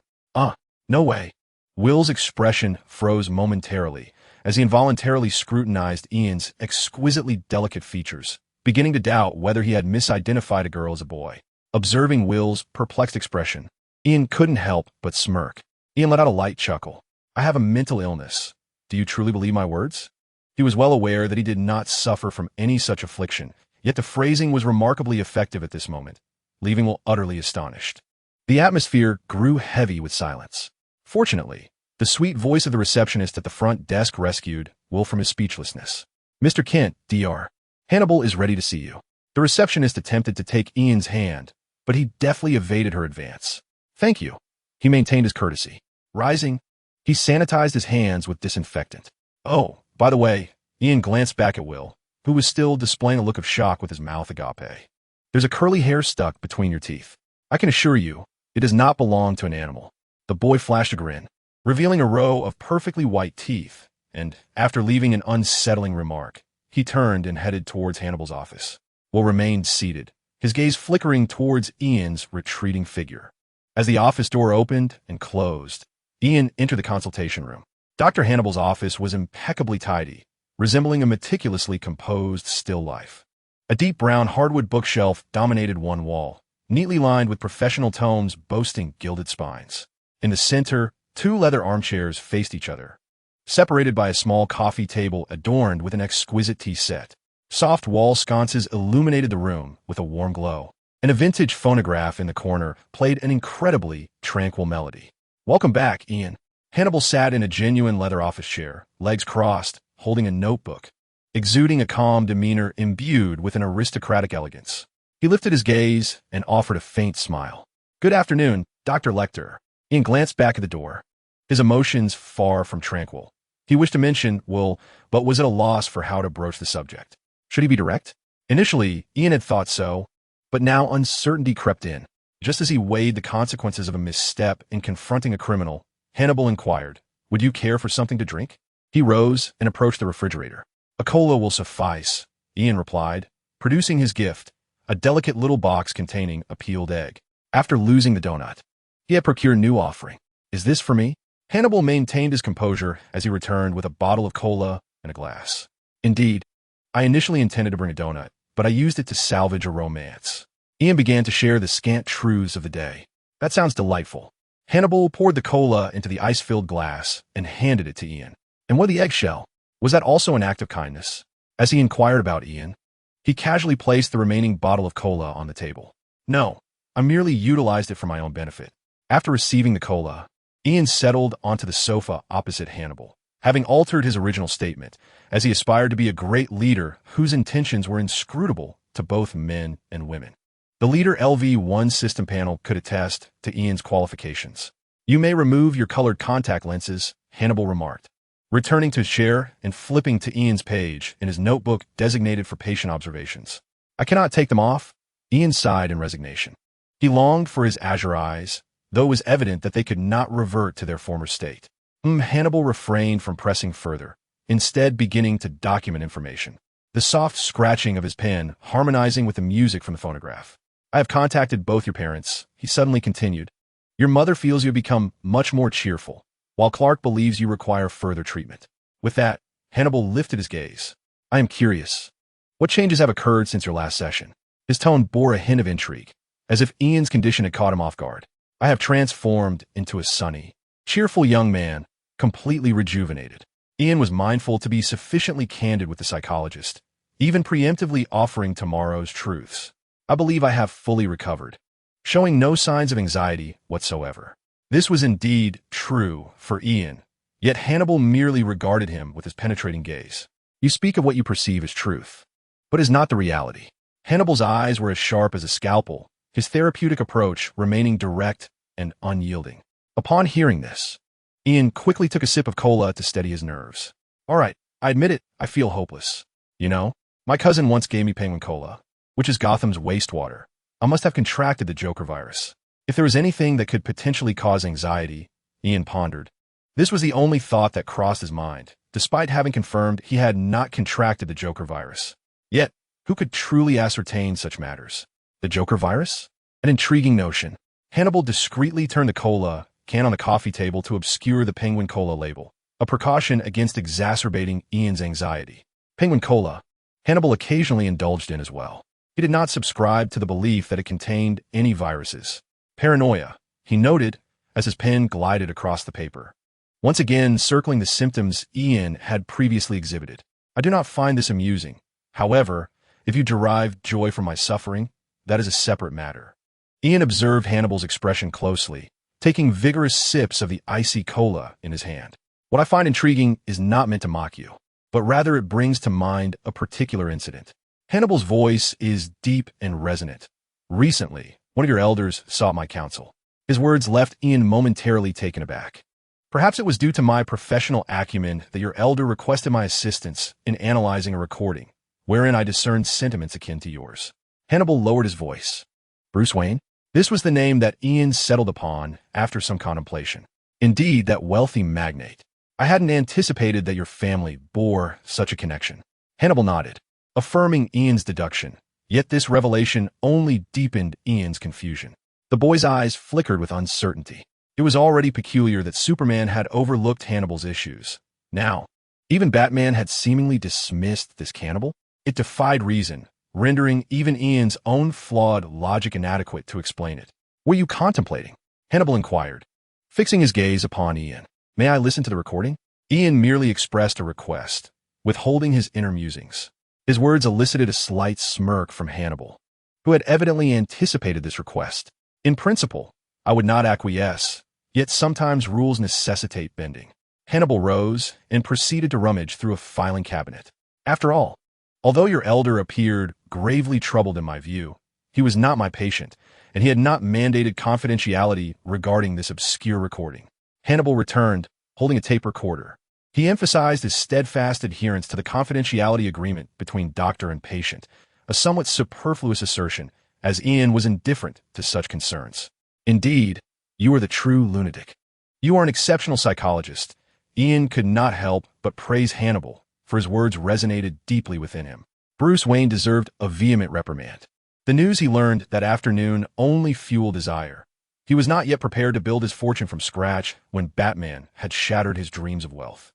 No way." Will's expression froze momentarily as he involuntarily scrutinized Ian's exquisitely delicate features, beginning to doubt whether he had misidentified a girl as a boy. Observing Will's perplexed expression, Ian couldn't help but smirk. Ian let out a light chuckle. "I have a mental illness. Do you truly believe my words?" He was well aware that he did not suffer from any such affliction, yet the phrasing was remarkably effective at this moment, leaving Will utterly astonished. The atmosphere grew heavy with silence. Fortunately, The sweet voice of the receptionist at the front desk rescued Will from his speechlessness. "Mr. Kent, Dr. Hannibal is ready to see you." The receptionist attempted to take Ian's hand, but he deftly evaded her advance. "Thank you." He maintained his courtesy. Rising, he sanitized his hands with disinfectant. "Oh, by the way," Ian glanced back at Will, who was still displaying a look of shock with his mouth agape. "There's a curly hair stuck between your teeth. I can assure you, it does not belong to an animal." The boy flashed a grin, revealing a row of perfectly white teeth, and, after leaving an unsettling remark, he turned and headed towards Hannibal's office. Will remained seated, his gaze flickering towards Ian's retreating figure. As the office door opened and closed, Ian entered the consultation room. Dr. Hannibal's office was impeccably tidy, resembling a meticulously composed still life. A deep brown hardwood bookshelf dominated one wall, neatly lined with professional tomes boasting gilded spines. In the center, two leather armchairs faced each other, separated by a small coffee table adorned with an exquisite tea set. Soft wall sconces illuminated the room with a warm glow, and a vintage phonograph in the corner played an incredibly tranquil melody. "Welcome back, Ian." Hannibal sat in a genuine leather office chair, legs crossed, holding a notebook, exuding a calm demeanor imbued with an aristocratic elegance. He lifted his gaze and offered a faint smile. "Good afternoon, Dr. Lecter." Ian glanced back at the door, his emotions far from tranquil. He wished to mention Will, but was at a loss for how to broach the subject. Should he be direct? Initially, Ian had thought so, but now uncertainty crept in. Just as he weighed the consequences of a misstep in confronting a criminal, Hannibal inquired, "Would you care for something to drink?" He rose and approached the refrigerator. "A cola will suffice," Ian replied, producing his gift, a delicate little box containing a peeled egg. After losing the donut, he had procured a new offering. "Is this for me?" Hannibal maintained his composure as he returned with a bottle of cola and a glass. "Indeed, I initially intended to bring a donut, but I used it to salvage a romance." Ian began to share the scant truths of the day. "That sounds delightful." Hannibal poured the cola into the ice-filled glass and handed it to Ian. "And what the eggshell? Was that also an act of kindness?" As he inquired about Ian, he casually placed the remaining bottle of cola on the table. "No, I merely utilized it for my own benefit." After receiving the cola, Ian settled onto the sofa opposite Hannibal, having altered his original statement, as he aspired to be a great leader whose intentions were inscrutable to both men and women. The Leader LV1 system panel could attest to Ian's qualifications. "You may remove your colored contact lenses," Hannibal remarked, returning to his chair and flipping to Ian's page in his notebook designated for patient observations. "I cannot take them off," Ian sighed in resignation. He longed for his azure eyes, though it was evident that they could not revert to their former state. Hannibal refrained from pressing further, instead beginning to document information, the soft scratching of his pen harmonizing with the music from the phonograph. "I have contacted both your parents," he suddenly continued. "Your mother feels you have become much more cheerful, while Clark believes you require further treatment." With that, Hannibal lifted his gaze. "I am curious. What changes have occurred since your last session?" His tone bore a hint of intrigue, as if Ian's condition had caught him off guard. "I have transformed into a sunny, cheerful young man, completely rejuvenated." Ian was mindful to be sufficiently candid with the psychologist, even preemptively offering tomorrow's truths. "I believe I have fully recovered," showing no signs of anxiety whatsoever. This was indeed true for Ian, yet Hannibal merely regarded him with his penetrating gaze. "You speak of what you perceive as truth, but is not the reality." Hannibal's eyes were as sharp as a scalpel, his therapeutic approach remaining direct and unyielding. Upon hearing this, Ian quickly took a sip of cola to steady his nerves. "All right, I admit it, I feel hopeless. You know, my cousin once gave me penguin cola, which is Gotham's wastewater. I must have contracted the Joker virus. If there was anything that could potentially cause anxiety," Ian pondered, this was the only thought that crossed his mind, despite having confirmed he had not contracted the Joker virus. Yet, who could truly ascertain such matters? The Joker virus? An intriguing notion. Hannibal discreetly turned the cola can on the coffee table to obscure the Penguin Cola label, a precaution against exacerbating Ian's anxiety. Penguin Cola, Hannibal occasionally indulged in as well. He did not subscribe to the belief that it contained any viruses. Paranoia, he noted as his pen glided across the paper, once again circling the symptoms Ian had previously exhibited. "I do not find this amusing. However, if you derive joy from my suffering, that is a separate matter." Ian observed Hannibal's expression closely, taking vigorous sips of the icy cola in his hand. What I find intriguing is not meant to mock you, but rather it brings to mind a particular incident. Hannibal's voice is deep and resonant. Recently, one of your elders sought my counsel. His words left Ian momentarily taken aback. Perhaps it was due to my professional acumen that your elder requested my assistance in analyzing a recording, wherein I discerned sentiments akin to yours. Hannibal lowered his voice. Bruce Wayne? This was the name that Ian settled upon after some contemplation. Indeed, that wealthy magnate. I hadn't anticipated that your family bore such a connection. Hannibal nodded, affirming Ian's deduction, yet this revelation only deepened Ian's confusion. The boy's eyes flickered with uncertainty. It was already peculiar that Superman had overlooked Hannibal's issues. Now, even Batman had seemingly dismissed this cannibal? It defied reason, rendering even Ian's own flawed logic inadequate to explain it. Were you contemplating? Hannibal inquired, fixing his gaze upon Ian. May I listen to the recording? Ian merely expressed a request, withholding his inner musings. His words elicited a slight smirk from Hannibal, who had evidently anticipated this request. In principle, I would not acquiesce, yet sometimes rules necessitate bending. Hannibal rose and proceeded to rummage through a filing cabinet. After all, although your elder appeared gravely troubled in my view, he was not my patient, and he had not mandated confidentiality regarding this obscure recording. Hannibal returned, holding a tape recorder. He emphasized his steadfast adherence to the confidentiality agreement between doctor and patient, a somewhat superfluous assertion, as Ian was indifferent to such concerns. Indeed, you are the true lunatic. You are an exceptional psychologist. Ian could not help but praise Hannibal, for his words resonated deeply within him. Bruce Wayne deserved a vehement reprimand. The news he learned that afternoon only fueled his ire. He was not yet prepared to build his fortune from scratch when Batman had shattered his dreams of wealth.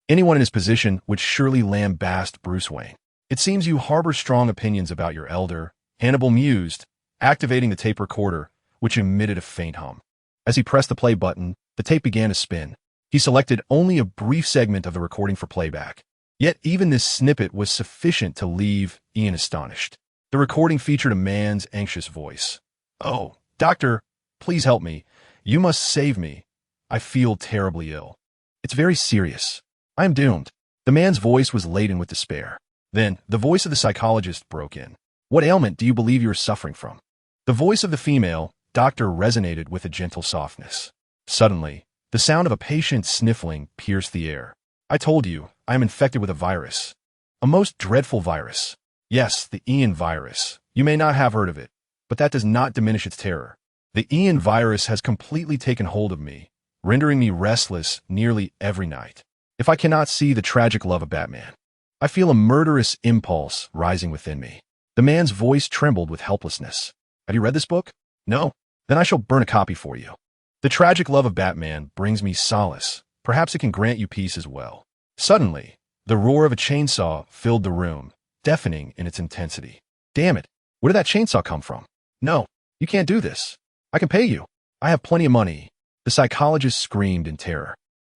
Anyone in his position would surely lambast Bruce Wayne. It seems you harbor strong opinions about your elder, Hannibal mused, activating the tape recorder, which emitted a faint hum. As he pressed the play button, the tape began to spin. He selected only a brief segment of the recording for playback. Yet even this snippet was sufficient to leave Ian astonished. The recording featured a man's anxious voice. "Oh, doctor, please help me. You must save me. I feel terribly ill. It's very serious. I am doomed." The man's voice was laden with despair. Then, the voice of the psychologist broke in. "What ailment do you believe you are suffering from?" The voice of the female doctor resonated with a gentle softness. Suddenly, the sound of a patient sniffling pierced the air. "I told you, I am infected with a virus. A most dreadful virus. Yes, the Ian virus. You may not have heard of it, but that does not diminish its terror. The Ian virus has completely taken hold of me, rendering me restless nearly every night. If I cannot see the tragic love of Batman, I feel a murderous impulse rising within me." The man's voice trembled with helplessness. "Have you read this book?" "No." "Then I shall burn a copy for you. The tragic love of Batman brings me solace. Perhaps it can grant you peace as well." Suddenly, the roar of a chainsaw filled the room, deafening in its intensity. "Damn it! Where did that chainsaw come from?" "No, you can't do this. I can pay you. I have plenty of money." The psychologist screamed in terror,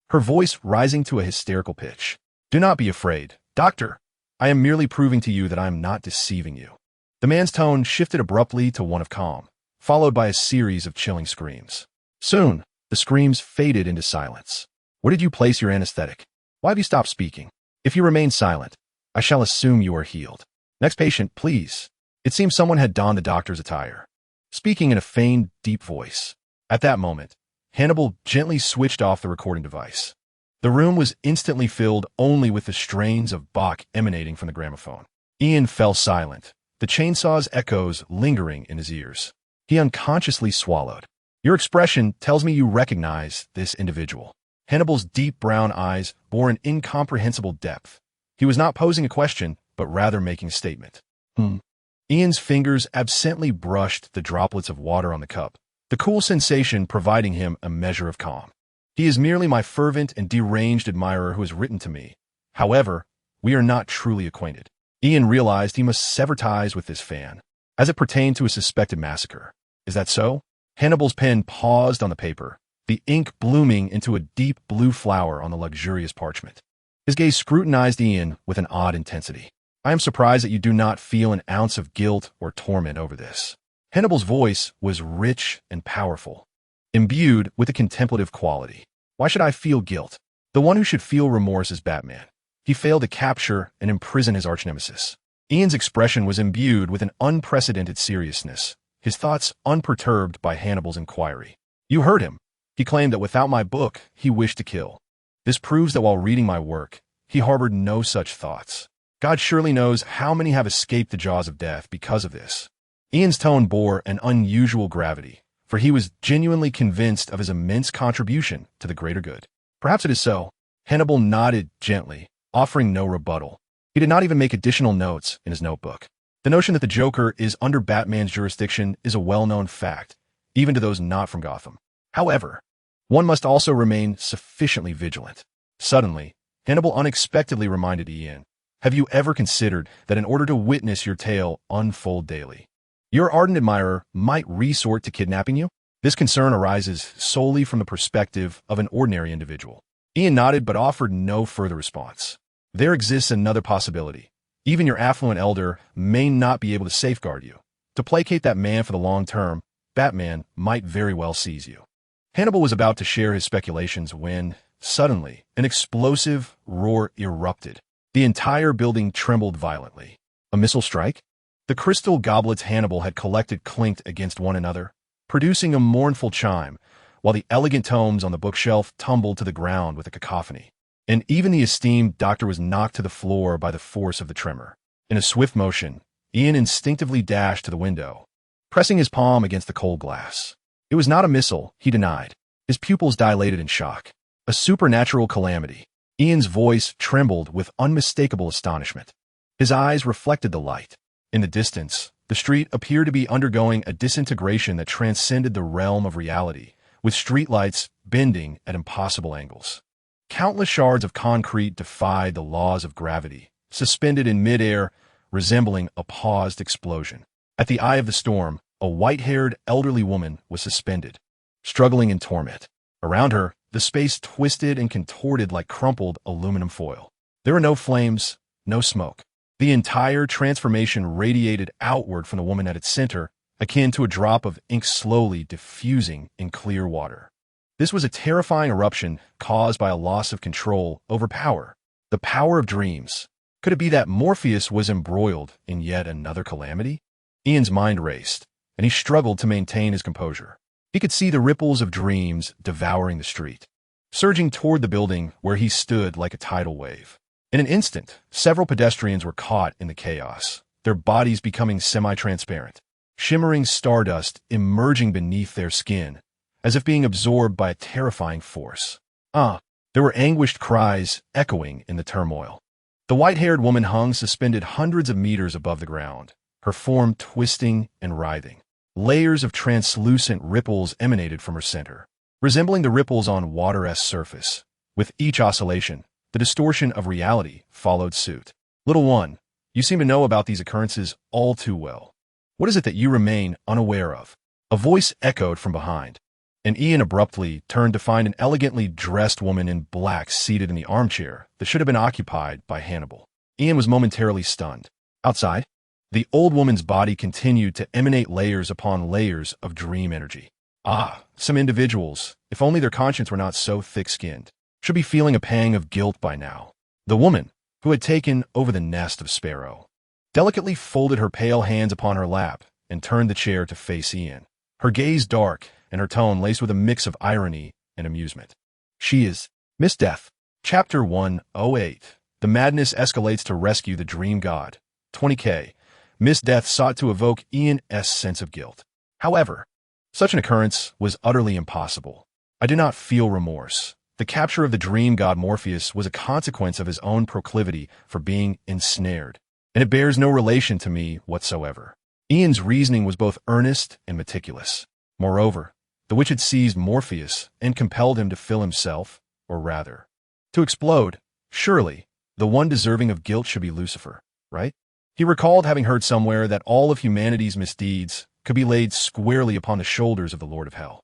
her voice rising to a hysterical pitch. "Do not be afraid, doctor. I am merely proving to you that I am not deceiving you." The man's tone shifted abruptly to one of calm, followed by a series of chilling screams. Soon, the screams faded into silence. "Where did you place your anesthetic? Why have you stopped speaking? If you remain silent, I shall assume you are healed. Next patient, please." It seemed someone had donned the doctor's attire, speaking in a feigned, deep voice. At that moment, Hannibal gently switched off the recording device. The room was instantly filled only with the strains of Bach emanating from the gramophone. Ian fell silent, the chainsaw's echoes lingering in his ears. He unconsciously swallowed. "Your expression tells me you recognize this individual." Hannibal's deep brown eyes bore an incomprehensible depth. He was not posing a question, but rather making a statement. Ian's fingers absently brushed the droplets of water on the cup, the cool sensation providing him a measure of calm. "He is merely my fervent and deranged admirer who has written to me. However, we are not truly acquainted." Ian realized he must sever ties with this fan, as it pertained to a suspected massacre. "Is that so?" Hannibal's pen paused on the paper, the ink blooming into a deep blue flower on the luxurious parchment. His gaze scrutinized Ian with an odd intensity. "I am surprised that you do not feel an ounce of guilt or torment over this." Hannibal's voice was rich and powerful. imbued with a contemplative quality. Why should I feel guilt? The one who should feel remorse is Batman. He failed to capture and imprison his archnemesis. Ian's expression was imbued with an unprecedented seriousness, his thoughts unperturbed by Hannibal's inquiry. You heard him. He claimed that without my book, he wished to kill. This proves that while reading my work, he harbored no such thoughts. God surely knows how many have escaped the jaws of death because of this. Ian's tone bore an unusual gravity, for he was genuinely convinced of his immense contribution to the greater good. Perhaps it is so. Hannibal nodded gently, offering no rebuttal. He did not even make additional notes in his notebook. The notion that the Joker is under Batman's jurisdiction is a well-known fact, even to those not from Gotham. However, one must also remain sufficiently vigilant. Suddenly, Hannibal unexpectedly reminded Ian, have you ever considered that in order to witness your tale unfold daily, your ardent admirer might resort to kidnapping you? This concern arises solely from the perspective of an ordinary individual. Ian nodded but offered no further response. There exists another possibility. Even your affluent elder may not be able to safeguard you. To placate that man for the long term, Batman might very well seize you. Hannibal was about to share his speculations when, suddenly, an explosive roar erupted. The entire building trembled violently. A missile strike? The crystal goblets Hannibal had collected clinked against one another, producing a mournful chime, while the elegant tomes on the bookshelf tumbled to the ground with a cacophony. And even the esteemed doctor was knocked to the floor by the force of the tremor. In a swift motion, Ian instinctively dashed to the window, pressing his palm against the cold glass. It was not a missile, he denied. His pupils dilated in shock. A supernatural calamity. Ian's voice trembled with unmistakable astonishment. His eyes reflected the light. In the distance, the street appeared to be undergoing a disintegration that transcended the realm of reality, with streetlights bending at impossible angles. Countless shards of concrete defied the laws of gravity, suspended in midair, resembling a paused explosion. At the eye of the storm, a white-haired elderly woman was suspended, struggling in torment. Around her, the space twisted and contorted like crumpled aluminum foil. There were no flames, no smoke. The entire transformation radiated outward from the woman at its center, akin to a drop of ink slowly diffusing in clear water. This was a terrifying eruption caused by a loss of control over power. The power of dreams. Could it be that Morpheus was embroiled in yet another calamity? Ian's mind raced, and he struggled to maintain his composure. He could see the ripples of dreams devouring the street, surging toward the building where he stood like a tidal wave. In an instant, several pedestrians were caught in the chaos, their bodies becoming semi-transparent, shimmering stardust emerging beneath their skin, as if being absorbed by a terrifying force. There were anguished cries echoing in the turmoil. The white-haired woman hung suspended hundreds of meters above the ground, her form twisting and writhing. Layers of translucent ripples emanated from her center, resembling the ripples on water-esque surface. With each oscillation, the distortion of reality followed suit. Little one, you seem to know about these occurrences all too well. What is it that you remain unaware of? A voice echoed from behind, and Ian abruptly turned to find an elegantly dressed woman in black seated in the armchair that should have been occupied by Hannibal. Ian was momentarily stunned. Outside, the old woman's body continued to emanate layers upon layers of dream energy. Some individuals, if only their conscience were not so thick-skinned, should be feeling a pang of guilt by now. The woman, who had taken over the nest of Sparrow, delicately folded her pale hands upon her lap and turned the chair to face Ian, her gaze dark and her tone laced with a mix of irony and amusement. She is Miss Death. Chapter 108. The madness escalates to rescue the dream god. 20K. Miss Death sought to evoke Ian's sense of guilt. However, such an occurrence was utterly impossible. I do not feel remorse. The capture of the dream god Morpheus was a consequence of his own proclivity for being ensnared, and it bears no relation to me whatsoever. Ian's reasoning was both earnest and meticulous. Moreover, the witch had seized Morpheus and compelled him to fill himself, or rather, to explode. Surely, the one deserving of guilt should be Lucifer, right? He recalled having heard somewhere that all of humanity's misdeeds could be laid squarely upon the shoulders of the Lord of Hell.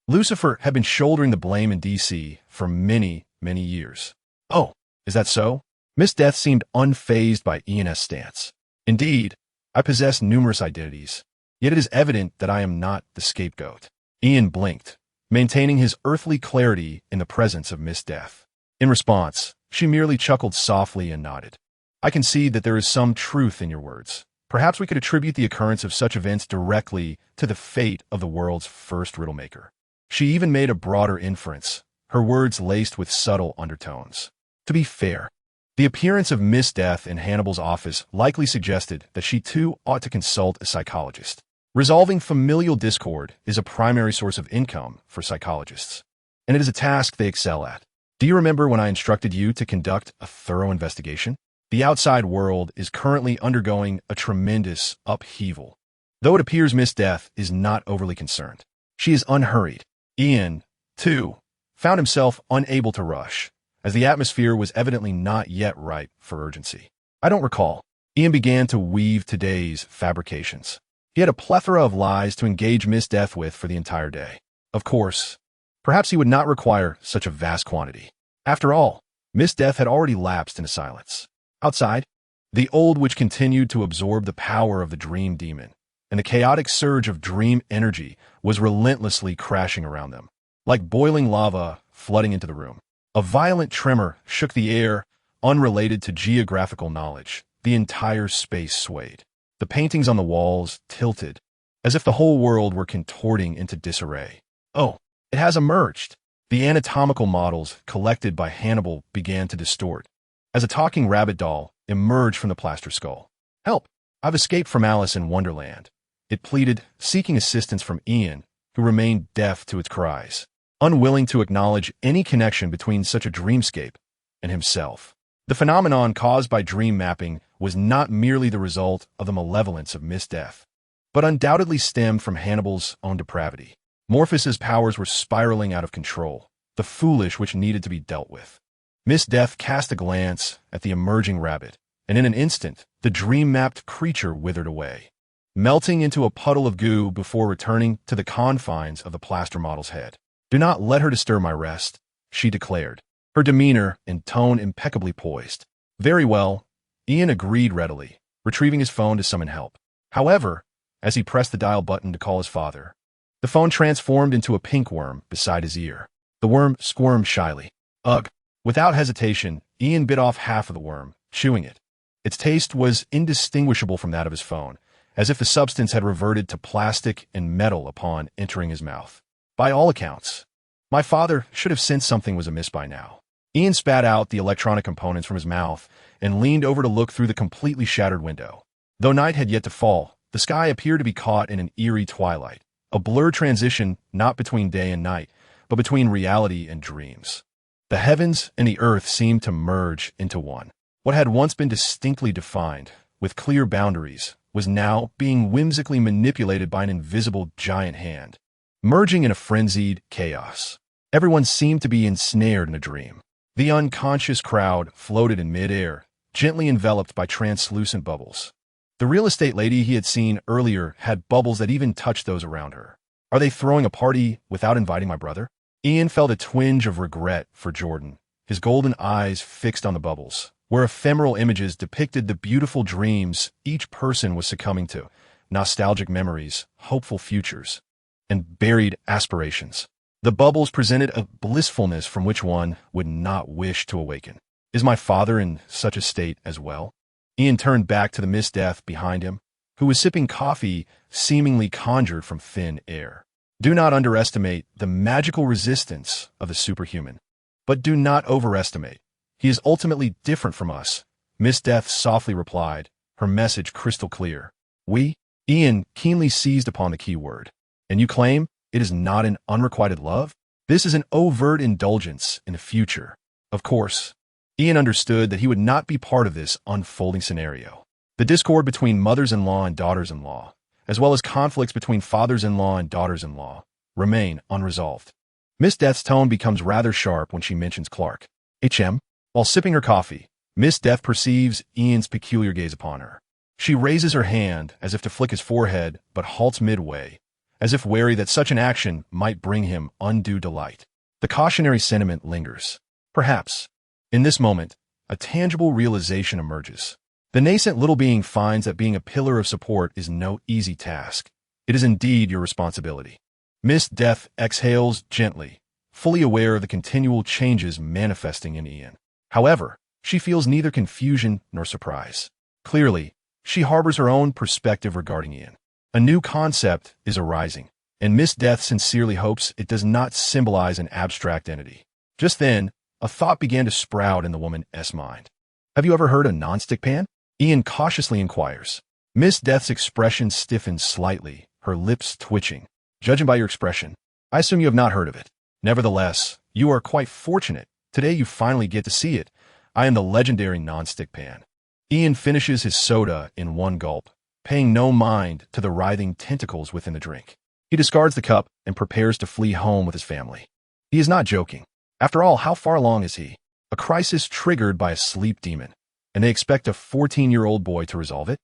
Lucifer had been shouldering the blame in D.C. for many, many years. Oh, is that so? Miss Death seemed unfazed by Ian's stance. Indeed, I possess numerous identities, yet it is evident that I am not the scapegoat. Ian blinked, maintaining his earthly clarity in the presence of Miss Death. In response, she merely chuckled softly and nodded. I can see that there is some truth in your words. Perhaps we could attribute the occurrence of such events directly to the fate of the world's first riddle maker. She even made a broader inference, her words laced with subtle undertones. To be fair, the appearance of Miss Death in Hannibal's office likely suggested that she too ought to consult a psychologist. Resolving familial discord is a primary source of income for psychologists, and it is a task they excel at. Do you remember when I instructed you to conduct a thorough investigation? The outside world is currently undergoing a tremendous upheaval. Though it appears Miss Death is not overly concerned, she is unhurried. Ian, too, found himself unable to rush, as the atmosphere was evidently not yet ripe for urgency. I don't recall. Ian began to weave today's fabrications. He had a plethora of lies to engage Miss Death with for the entire day. Of course, perhaps he would not require such a vast quantity. After all, Miss Death had already lapsed into silence. Outside, the old witch continued to absorb the power of the dream demon, and the chaotic surge of dream energy was relentlessly crashing around them, like boiling lava flooding into the room. A violent tremor shook the air, unrelated to geographical knowledge. The entire space swayed. The paintings on the walls tilted, as if the whole world were contorting into disarray. Oh, it has emerged. The anatomical models collected by Hannibal began to distort, as a talking rabbit doll emerged from the plaster skull. Help! I've escaped from Alice in Wonderland, it pleaded, seeking assistance from Ian, who remained deaf to its cries, unwilling to acknowledge any connection between such a dreamscape and himself. The phenomenon caused by dream mapping was not merely the result of the malevolence of Miss Death, but undoubtedly stemmed from Hannibal's own depravity. Morpheus's powers were spiraling out of control, the foolish which needed to be dealt with. Miss Death cast a glance at the emerging rabbit, and in an instant, the dream-mapped creature withered away, melting into a puddle of goo before returning to the confines of the plaster model's head. Do not let her disturb my rest, she declared, her demeanor and tone impeccably poised. Very well, Ian agreed readily, retrieving his phone to summon help. However, as he pressed the dial button to call his father, the phone transformed into a pink worm beside his ear. The worm squirmed shyly. Ugh! Without hesitation, Ian bit off half of the worm, chewing it. Its taste was indistinguishable from that of his phone, as if the substance had reverted to plastic and metal upon entering his mouth. By all accounts, my father should have sensed something was amiss by now. Ian spat out the electronic components from his mouth and leaned over to look through the completely shattered window. Though night had yet to fall, the sky appeared to be caught in an eerie twilight, a blurred transition not between day and night, but between reality and dreams. The heavens and the earth seemed to merge into one. What had once been distinctly defined, with clear boundaries, was now being whimsically manipulated by an invisible giant hand, merging in a frenzied chaos. Everyone seemed to be ensnared in a dream. The unconscious crowd floated in midair, gently enveloped by translucent bubbles. The real estate lady he had seen earlier had bubbles that even touched those around her. Are they throwing a party without inviting my brother? Ian felt a twinge of regret for Jordan, his golden eyes fixed on the bubbles, where ephemeral images depicted the beautiful dreams each person was succumbing to, nostalgic memories, hopeful futures, and buried aspirations. The bubbles presented a blissfulness from which one would not wish to awaken. Is my father in such a state as well? Ian turned back to the Miss Death behind him, who was sipping coffee seemingly conjured from thin air. Do not underestimate the magical resistance of the superhuman. But do not overestimate. He is ultimately different from us, Miss Death softly replied, her message crystal clear. We? Ian keenly seized upon the key word. And you claim it is not an unrequited love? This is an overt indulgence in the future. Of course, Ian understood that he would not be part of this unfolding scenario. The discord between mothers-in-law and daughters-in-law, as well as conflicts between fathers-in-law and daughters-in-law, remain unresolved. Miss Death's tone becomes rather sharp when she mentions Clark. HM. While sipping her coffee, Miss Death perceives Ian's peculiar gaze upon her. She raises her hand as if to flick his forehead, but halts midway, as if wary that such an action might bring him undue delight. The cautionary sentiment lingers. Perhaps, in this moment, a tangible realization emerges. The nascent little being finds that being a pillar of support is no easy task. It is indeed your responsibility. Miss Death exhales gently, fully aware of the continual changes manifesting in Ian. However, she feels neither confusion nor surprise. Clearly, she harbors her own perspective regarding Ian. A new concept is arising, and Miss Death sincerely hopes it does not symbolize an abstract entity. Just then, a thought began to sprout in the woman's mind. Have you ever heard of nonstick pan? Ian cautiously inquires. Miss Death's expression stiffens slightly, her lips twitching. Judging by your expression, I assume you have not heard of it. Nevertheless, you are quite fortunate. Today you finally get to see it. I am the legendary nonstick pan. Ian finishes his soda in one gulp, paying no mind to the writhing tentacles within the drink. He discards the cup and prepares to flee home with his family. He is not joking. After all, how far along is he? A crisis triggered by a sleep demon, and they expect a 14-year-old boy to resolve it?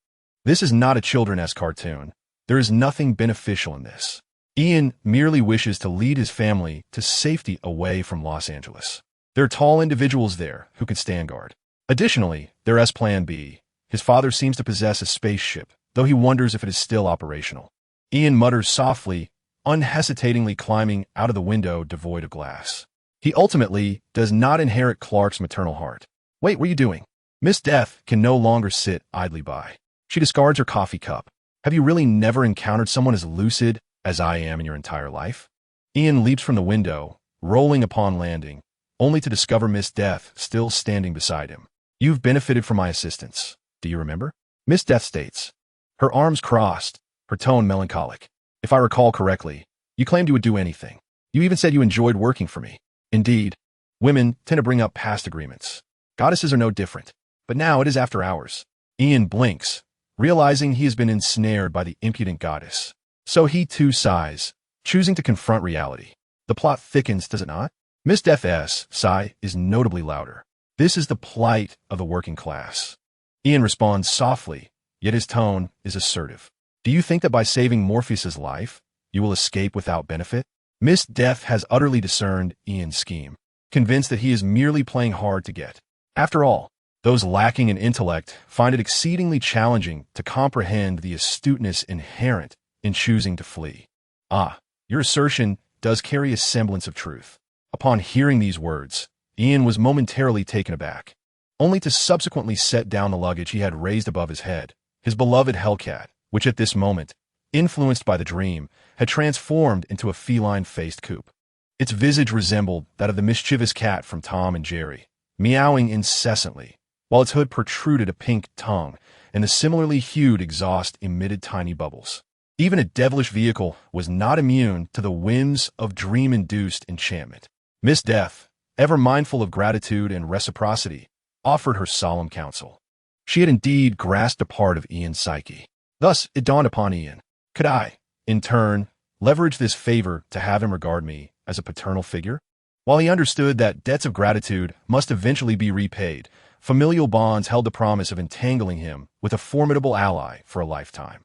This is not a children's cartoon. There is nothing beneficial in this. Ian merely wishes to lead his family to safety away from Los Angeles. There are tall individuals there who can stand guard. Additionally, there is Plan B. His father seems to possess a spaceship, though he wonders if it is still operational. Ian mutters softly, unhesitatingly climbing out of the window devoid of glass. He ultimately does not inherit Clark's maternal heart. Wait, what are you doing? Miss Death can no longer sit idly by. She discards her coffee cup. Have you really never encountered someone as lucid as I am in your entire life? Ian leaps from the window, rolling upon landing, only to discover Miss Death still standing beside him. You've benefited from my assistance. Do you remember? Miss Death states, her arms crossed, her tone melancholic. If I recall correctly, you claimed you would do anything. You even said you enjoyed working for me. Indeed, women tend to bring up past agreements. Goddesses are no different. But now it is after hours. Ian blinks, realizing he has been ensnared by the impudent goddess. So he too sighs, choosing to confront reality. The plot thickens, does it not? Miss Death's sigh is notably louder. This is the plight of the working class. Ian responds softly, yet his tone is assertive. Do you think that by saving Morpheus's life, you will escape without benefit? Miss Death has utterly discerned Ian's scheme, convinced that he is merely playing hard to get. After all, those lacking in intellect find it exceedingly challenging to comprehend the astuteness inherent in choosing to flee. Ah, your assertion does carry a semblance of truth. Upon hearing these words, Ian was momentarily taken aback, only to subsequently set down the luggage he had raised above his head, his beloved Hellcat, which at this moment, influenced by the dream, had transformed into a feline-faced coupe. Its visage resembled that of the mischievous cat from Tom and Jerry, meowing incessantly, while its hood protruded a pink tongue, and the similarly hued exhaust emitted tiny bubbles. Even a devilish vehicle was not immune to the whims of dream-induced enchantment. Miss Death, ever mindful of gratitude and reciprocity, offered her solemn counsel. She had indeed grasped a part of Ian's psyche. Thus, it dawned upon Ian, could I, in turn, leverage this favor to have him regard me as a paternal figure? While he understood that debts of gratitude must eventually be repaid, familial bonds held the promise of entangling him with a formidable ally for a lifetime.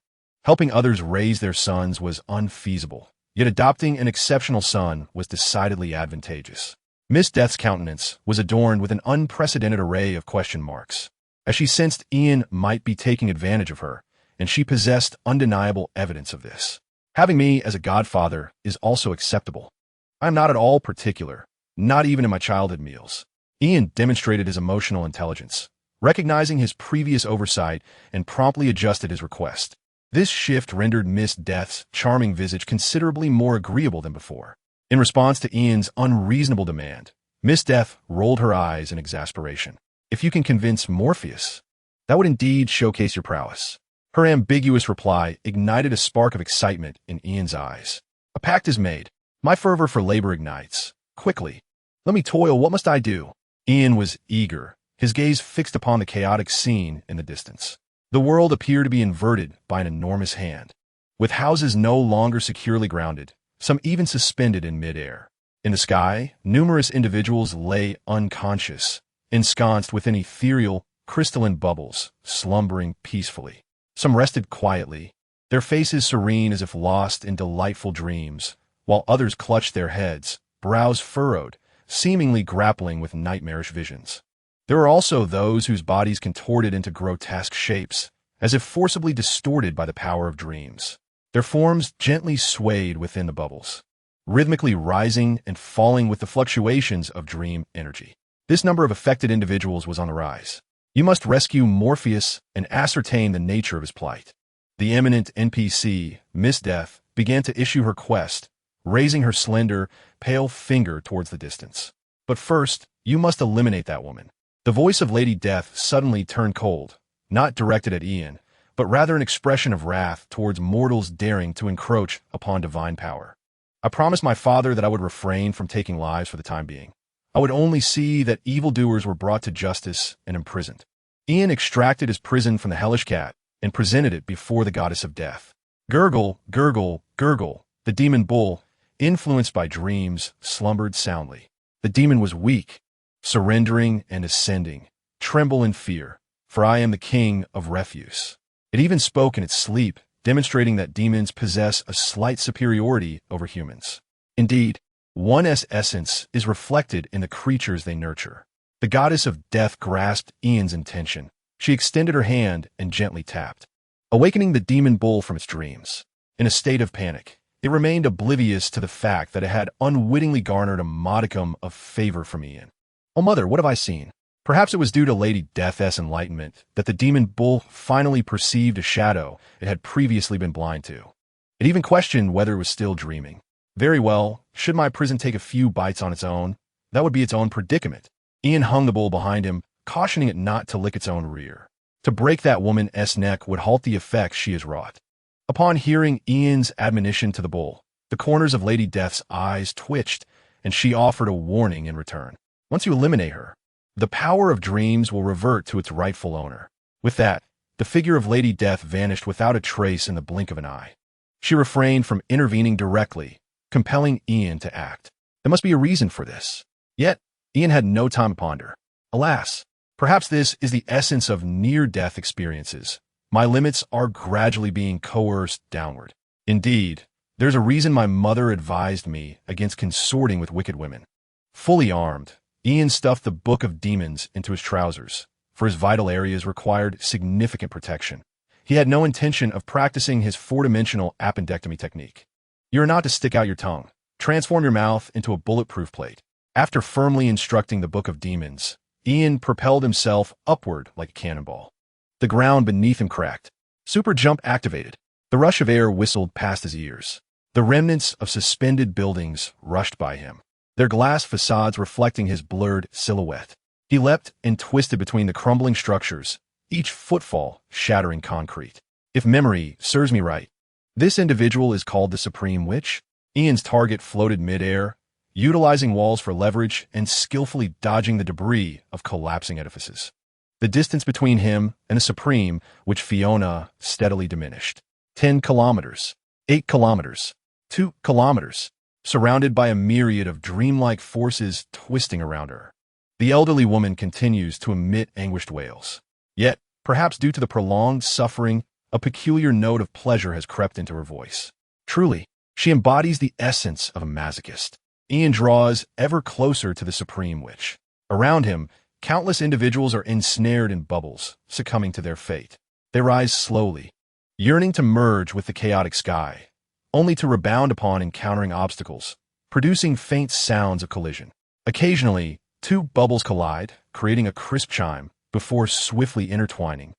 Helping others raise their sons was unfeasible, yet adopting an exceptional son was decidedly advantageous. Miss Death's countenance was adorned with an unprecedented array of question marks, as she sensed Ian might be taking advantage of her, and she possessed undeniable evidence of this. Having me as a godfather is also acceptable. I am not at all particular, not even in my childhood meals. Ian demonstrated his emotional intelligence, recognizing his previous oversight, and promptly adjusted his request. This shift rendered Miss Death's charming visage considerably more agreeable than before. In response to Ian's unreasonable demand, Miss Death rolled her eyes in exasperation. If you can convince Morpheus, that would indeed showcase your prowess. Her ambiguous reply ignited a spark of excitement in Ian's eyes. A pact is made. My fervor for labor ignites. Quickly, let me toil. What must I do? Ian was eager, his gaze fixed upon the chaotic scene in the distance. The world appeared to be inverted by an enormous hand, with houses no longer securely grounded, some even suspended in midair. In the sky, numerous individuals lay unconscious, ensconced within ethereal, crystalline bubbles, slumbering peacefully. Some rested quietly, their faces serene as if lost in delightful dreams, while others clutched their heads, brows furrowed, seemingly grappling with nightmarish visions. There were also those whose bodies contorted into grotesque shapes, as if forcibly distorted by the power of dreams. Their forms gently swayed within the bubbles, rhythmically rising and falling with the fluctuations of dream energy. This number of affected individuals was on the rise. You must rescue Morpheus and ascertain the nature of his plight. The eminent NPC, Miss Death, began to issue her quest, raising her slender, pale finger towards the distance. But first, you must eliminate that woman. The voice of Lady Death suddenly turned cold, not directed at Ian, but rather an expression of wrath towards mortals daring to encroach upon divine power. I promised my father that I would refrain from taking lives for the time being. I would only see that evildoers were brought to justice and imprisoned. Ian extracted his prison from the hellish cat and presented it before the goddess of death. Gurgle, gurgle, gurgle, the demon bull, influenced by dreams, slumbered soundly. The demon was weak, surrendering and ascending. Tremble in fear, for I am the king of refuse. It even spoke in its sleep, demonstrating that demons possess a slight superiority over humans. Indeed, one's essence is reflected in the creatures they nurture. The goddess of death grasped Ian's intention. She extended her hand and gently tapped, awakening the demon bull from its dreams. In a state of panic, it remained oblivious to the fact that it had unwittingly garnered a modicum of favor from Ian. Oh mother, what have I seen? Perhaps it was due to Lady Death's enlightenment that the demon bull finally perceived a shadow it had previously been blind to. It even questioned whether it was still dreaming. Very well, should my prison take a few bites on its own? That would be its own predicament. Ian hung the bull behind him, cautioning it not to lick its own rear. To break that woman's neck would halt the effects she has wrought. Upon hearing Ian's admonition to the bull, the corners of Lady Death's eyes twitched, and she offered a warning in return. Once you eliminate her, the power of dreams will revert to its rightful owner. With that, the figure of Lady Death vanished without a trace in the blink of an eye. She refrained from intervening directly, compelling Ian to act. There must be a reason for this. Yet, Ian had no time to ponder. Alas, perhaps this is the essence of near-death experiences. My limits are gradually being coerced downward. Indeed, there's a reason my mother advised me against consorting with wicked women. Fully armed, Ian stuffed the Book of Demons into his trousers, for his vital areas required significant protection. He had no intention of practicing his four-dimensional appendectomy technique. You're not to stick out your tongue. Transform your mouth into a bulletproof plate. After firmly instructing the Book of Demons, Ian propelled himself upward like a cannonball. The ground beneath him cracked. Super jump activated. The rush of air whistled past his ears. The remnants of suspended buildings rushed by him, their glass facades reflecting his blurred silhouette. He leapt and twisted between the crumbling structures, each footfall shattering concrete. If memory serves me right, this individual is called the Supreme Witch. Ian's target floated midair, utilizing walls for leverage and skillfully dodging the debris of collapsing edifices. The distance between him and the Supreme Witch Fiona steadily diminished. 10 kilometers, 8 kilometers, 2 kilometers, surrounded by a myriad of dreamlike forces twisting around her. The elderly woman continues to emit anguished wails. Yet, perhaps due to the prolonged suffering, a peculiar note of pleasure has crept into her voice. Truly, she embodies the essence of a masochist. Ian draws ever closer to the Supreme Witch. Around him, countless individuals are ensnared in bubbles, succumbing to their fate. They rise slowly, yearning to merge with the chaotic sky, only to rebound upon encountering obstacles, producing faint sounds of collision. Occasionally, two bubbles collide, creating a crisp chime, before swiftly intertwining,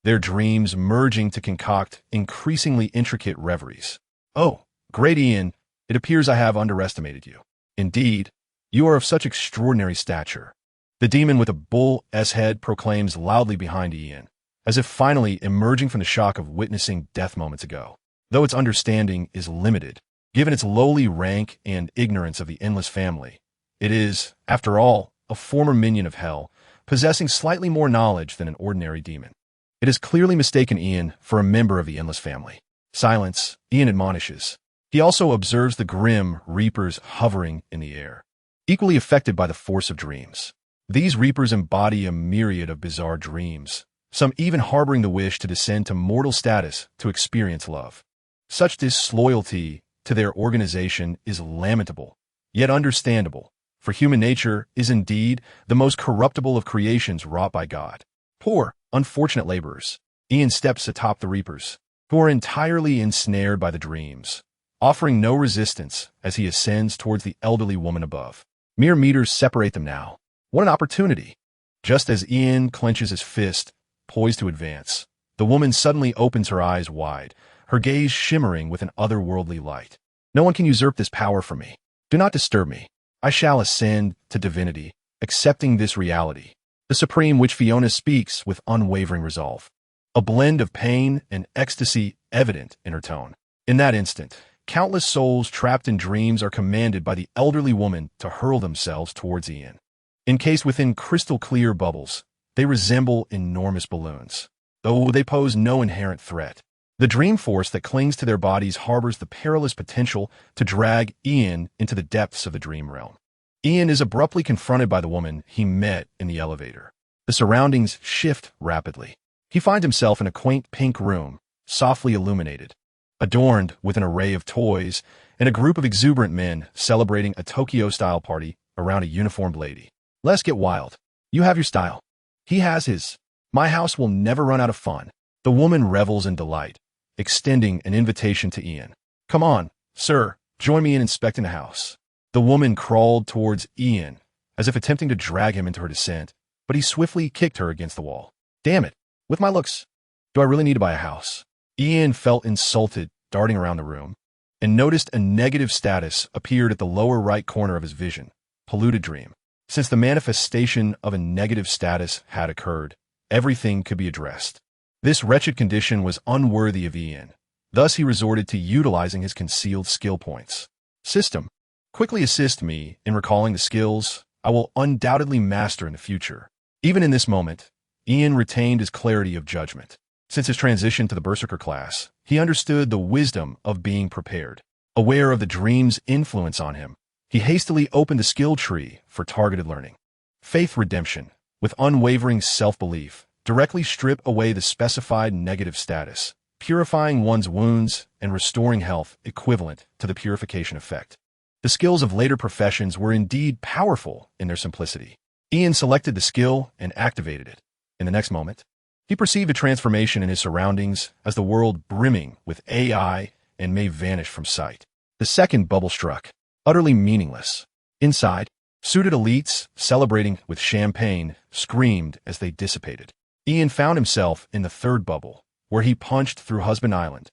their dreams merging to concoct increasingly intricate reveries. Oh, great Ian, it appears I have underestimated you. Indeed, you are of such extraordinary stature. The demon with a bull's head proclaims loudly behind Ian, as if finally emerging from the shock of witnessing death moments ago. Though its understanding is limited, given its lowly rank and ignorance of the endless family, it is, after all, a former minion of hell, possessing slightly more knowledge than an ordinary demon. It has clearly mistaken Ian for a member of the endless family. Silence, Ian admonishes. He also observes the grim reapers hovering in the air, equally affected by the force of dreams. These reapers embody a myriad of bizarre dreams, some even harboring the wish to descend to mortal status to experience love. Such disloyalty to their organization is lamentable, yet understandable, for human nature is indeed the most corruptible of creations wrought by God. Poor, unfortunate laborers. Ian steps atop the reapers, who are entirely ensnared by the dreams, offering no resistance as he ascends towards the elderly woman above. Mere meters separate them now. What an opportunity! Just as Ian clenches his fist, poised to advance, the woman suddenly opens her eyes wide, her gaze shimmering with an otherworldly light. No one can usurp this power from me. Do not disturb me. I shall ascend to divinity, accepting this reality, the supreme which Fiona speaks with unwavering resolve. A blend of pain and ecstasy evident in her tone. In that instant, countless souls trapped in dreams are commanded by the elderly woman to hurl themselves towards Ian. Encased within crystal-clear bubbles, they resemble enormous balloons, though they pose no inherent threat. The dream force that clings to their bodies harbors the perilous potential to drag Ian into the depths of the dream realm. Ian is abruptly confronted by the woman he met in the elevator. The surroundings shift rapidly. He finds himself in a quaint pink room, softly illuminated, adorned with an array of toys and a group of exuberant men celebrating a Tokyo-style party around a uniformed lady. Let's get wild. You have your style. He has his. My house will never run out of fun. The woman revels in delight, extending an invitation to Ian. Come on, sir, join me in inspecting the house. The woman crawled towards Ian, as if attempting to drag him into her descent, but he swiftly kicked her against the wall. Damn it, with my looks, do I really need to buy a house? Ian felt insulted, darting around the room, and noticed a negative status appeared at the lower right corner of his vision. Polluted dream. Since the manifestation of a negative status had occurred, everything could be addressed. This wretched condition was unworthy of Ian. Thus he resorted to utilizing his concealed skill points. System. Quickly assist me in recalling the skills I will undoubtedly master in the future. Even in this moment, Ian retained his clarity of judgment. Since his transition to the Berserker class, he understood the wisdom of being prepared. Aware of the dream's influence on him, he hastily opened the skill tree for targeted learning. Faith redemption. With unwavering self-belief, directly strip away the specified negative status, purifying one's wounds and restoring health equivalent to the purification effect. The skills of later professions were indeed powerful in their simplicity. Ian selected the skill and activated it. In the next moment, he perceived a transformation in his surroundings as the world brimming with AI and may vanish from sight. The second bubble struck, utterly meaningless. Inside, suited elites, celebrating with champagne, screamed as they dissipated. Ian found himself in the third bubble, where he punched through Husband Island,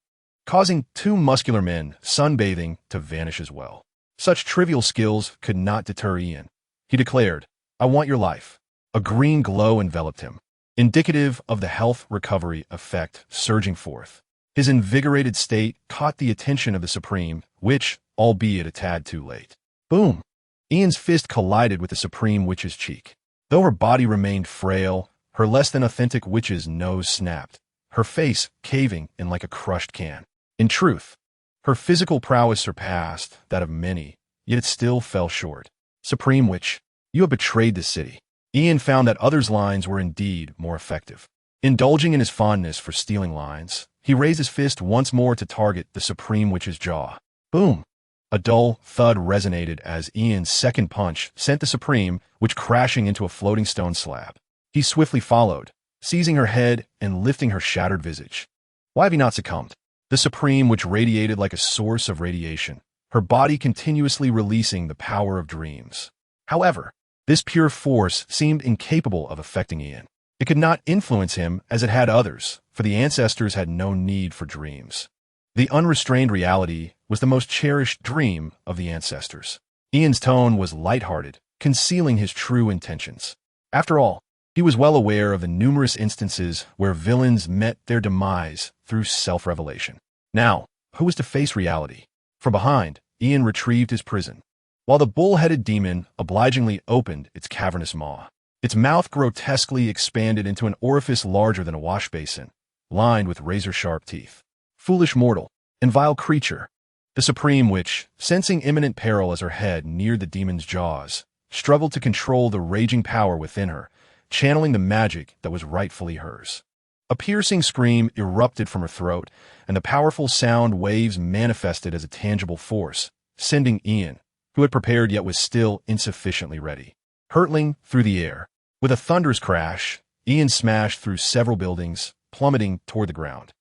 causing two muscular men sunbathing to vanish as well. Such trivial skills could not deter Ian. He declared, I want your life. A green glow enveloped him, indicative of the health recovery effect surging forth. His invigorated state caught the attention of the Supreme, which, albeit a tad too late. Boom! Ian's fist collided with the Supreme Witch's cheek. Though her body remained frail, her less-than-authentic witch's nose snapped, her face caving in like a crushed can. In truth, her physical prowess surpassed that of many, yet it still fell short. Supreme Witch, you have betrayed the city. Ian found that others' lines were indeed more effective. Indulging in his fondness for stealing lines, he raised his fist once more to target the Supreme Witch's jaw. Boom! A dull thud resonated as Ian's second punch sent the Supreme Witch crashing into a floating stone slab. He swiftly followed, seizing her head and lifting her shattered visage. Why have you not succumbed? The Supreme Witch radiated like a source of radiation, her body continuously releasing the power of dreams. However, this pure force seemed incapable of affecting Ian. It could not influence him as it had others, for the ancestors had no need for dreams. The unrestrained reality was the most cherished dream of the ancestors. Ian's tone was lighthearted, concealing his true intentions. After all, he was well aware of the numerous instances where villains met their demise through self-revelation. Now, who was to face reality? From behind, Ian retrieved his prison, while the bull-headed demon obligingly opened its cavernous maw. Its mouth grotesquely expanded into an orifice larger than a wash basin, lined with razor-sharp teeth. Foolish mortal and vile creature. The Supreme Witch, sensing imminent peril as her head neared the demon's jaws, struggled to control the raging power within her, channeling the magic that was rightfully hers. A piercing scream erupted from her throat, and the powerful sound waves manifested as a tangible force, sending Ian, who had prepared yet was still insufficiently ready, hurtling through the air. With a thunderous crash, Ian smashed through several buildings, plummeting toward the ground.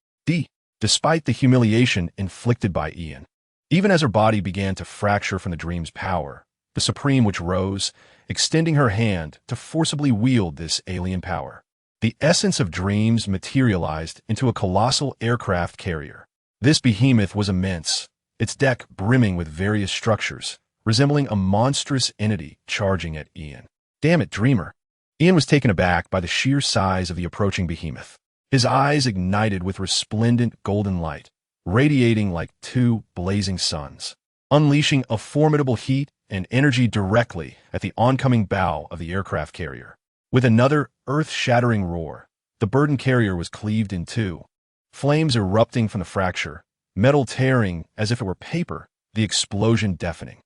despite the humiliation inflicted by Ian. Even as her body began to fracture from the dream's power, the Supreme Witch rose, extending her hand to forcibly wield this alien power. The essence of dreams materialized into a colossal aircraft carrier. This behemoth was immense, its deck brimming with various structures, resembling a monstrous entity charging at Ian. Damn it, Dreamer! Ian was taken aback by the sheer size of the approaching behemoth. His eyes ignited with resplendent golden light, radiating like two blazing suns, unleashing a formidable heat and energy directly at the oncoming bow of the aircraft carrier. With another earth-shattering roar, the burden carrier was cleaved in two, flames erupting from the fracture, metal tearing as if it were paper, the explosion deafening.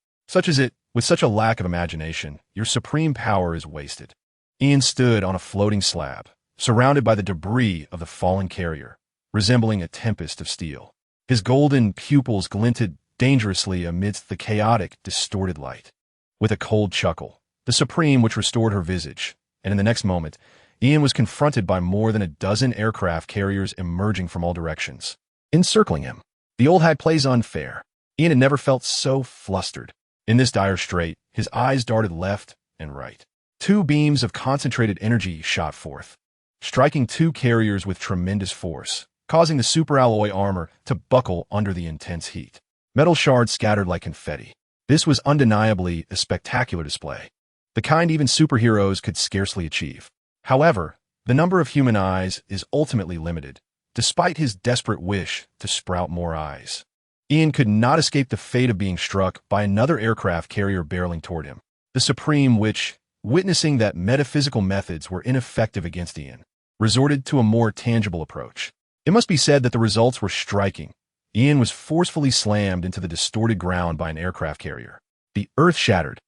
With such a lack of imagination, your supreme power is wasted. Ian stood on a floating slab, surrounded by the debris of the fallen carrier, resembling a tempest of steel. His golden pupils glinted dangerously amidst the chaotic, distorted light. With a cold chuckle, the Supreme Witch restored her visage, and in the next moment, Ian was confronted by more than a dozen aircraft carriers emerging from all directions, encircling him. The old hag plays unfair. Ian had never felt so flustered. In this dire strait, his eyes darted left and right. Two beams of concentrated energy shot forth, striking two carriers with tremendous force, causing the superalloy armor to buckle under the intense heat. Metal shards scattered like confetti. This was undeniably a spectacular display, the kind even superheroes could scarcely achieve. However, the number of human eyes is ultimately limited, despite his desperate wish to sprout more eyes. Ian could not escape the fate of being struck by another aircraft carrier barreling toward him. The Supreme Witch, witnessing that metaphysical methods were ineffective against Ian, resorted to a more tangible approach. It must be said that the results were striking. Ian was forcefully slammed into the distorted ground by an aircraft carrier. The earth shattered,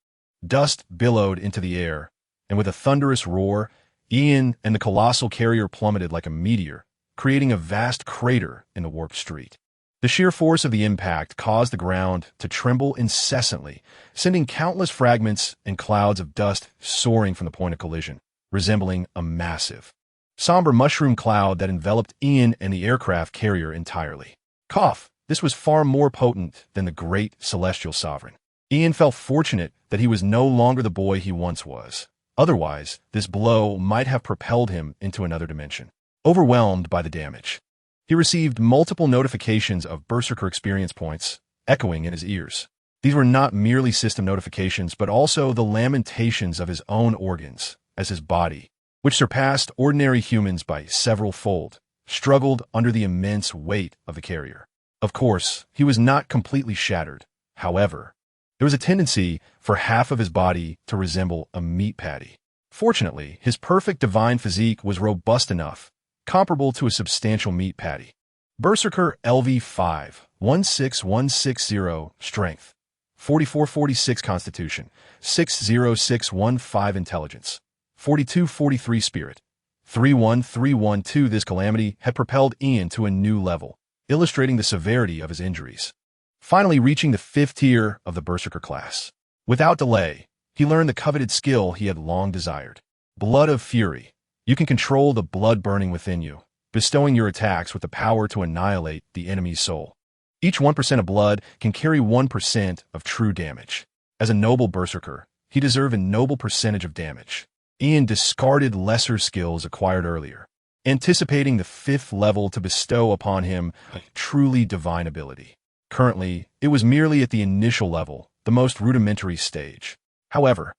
dust billowed into the air, and with a thunderous roar, Ian and the colossal carrier plummeted like a meteor, creating a vast crater in the warped street. The sheer force of the impact caused the ground to tremble incessantly, sending countless fragments and clouds of dust soaring from the point of collision, resembling a massive, somber mushroom cloud that enveloped Ian and the aircraft carrier entirely. Cough! This was far more potent than the great celestial sovereign. Ian felt fortunate that he was no longer the boy he once was. Otherwise, this blow might have propelled him into another dimension. Overwhelmed by the damage, he received multiple notifications of Berserker experience points echoing in his ears. These were not merely system notifications, but also the lamentations of his own organs, as his body, which surpassed ordinary humans by several fold, struggled under the immense weight of the carrier. Of course, he was not completely shattered. However, there was a tendency for half of his body to resemble a meat patty. Fortunately, his perfect divine physique was robust enough, comparable to a substantial meat patty. Berserker LV5, 16160, Strength, 4446 Constitution, 60615 Intelligence, 4243 Spirit, 31312. This calamity had propelled Ian to a new level, illustrating the severity of his injuries. Finally reaching the 5th tier of the Berserker class. Without delay, he learned the coveted skill he had long desired. Blood of Fury. You can control the blood burning within you, bestowing your attacks with the power to annihilate the enemy's soul. Each 1% of blood can carry 1% of true damage. As a noble Berserker, he deserved a noble percentage of damage. Ian discarded lesser skills acquired earlier, anticipating the 5th level to bestow upon him a truly divine ability. Currently, it was merely at the initial level, the most rudimentary stage. However,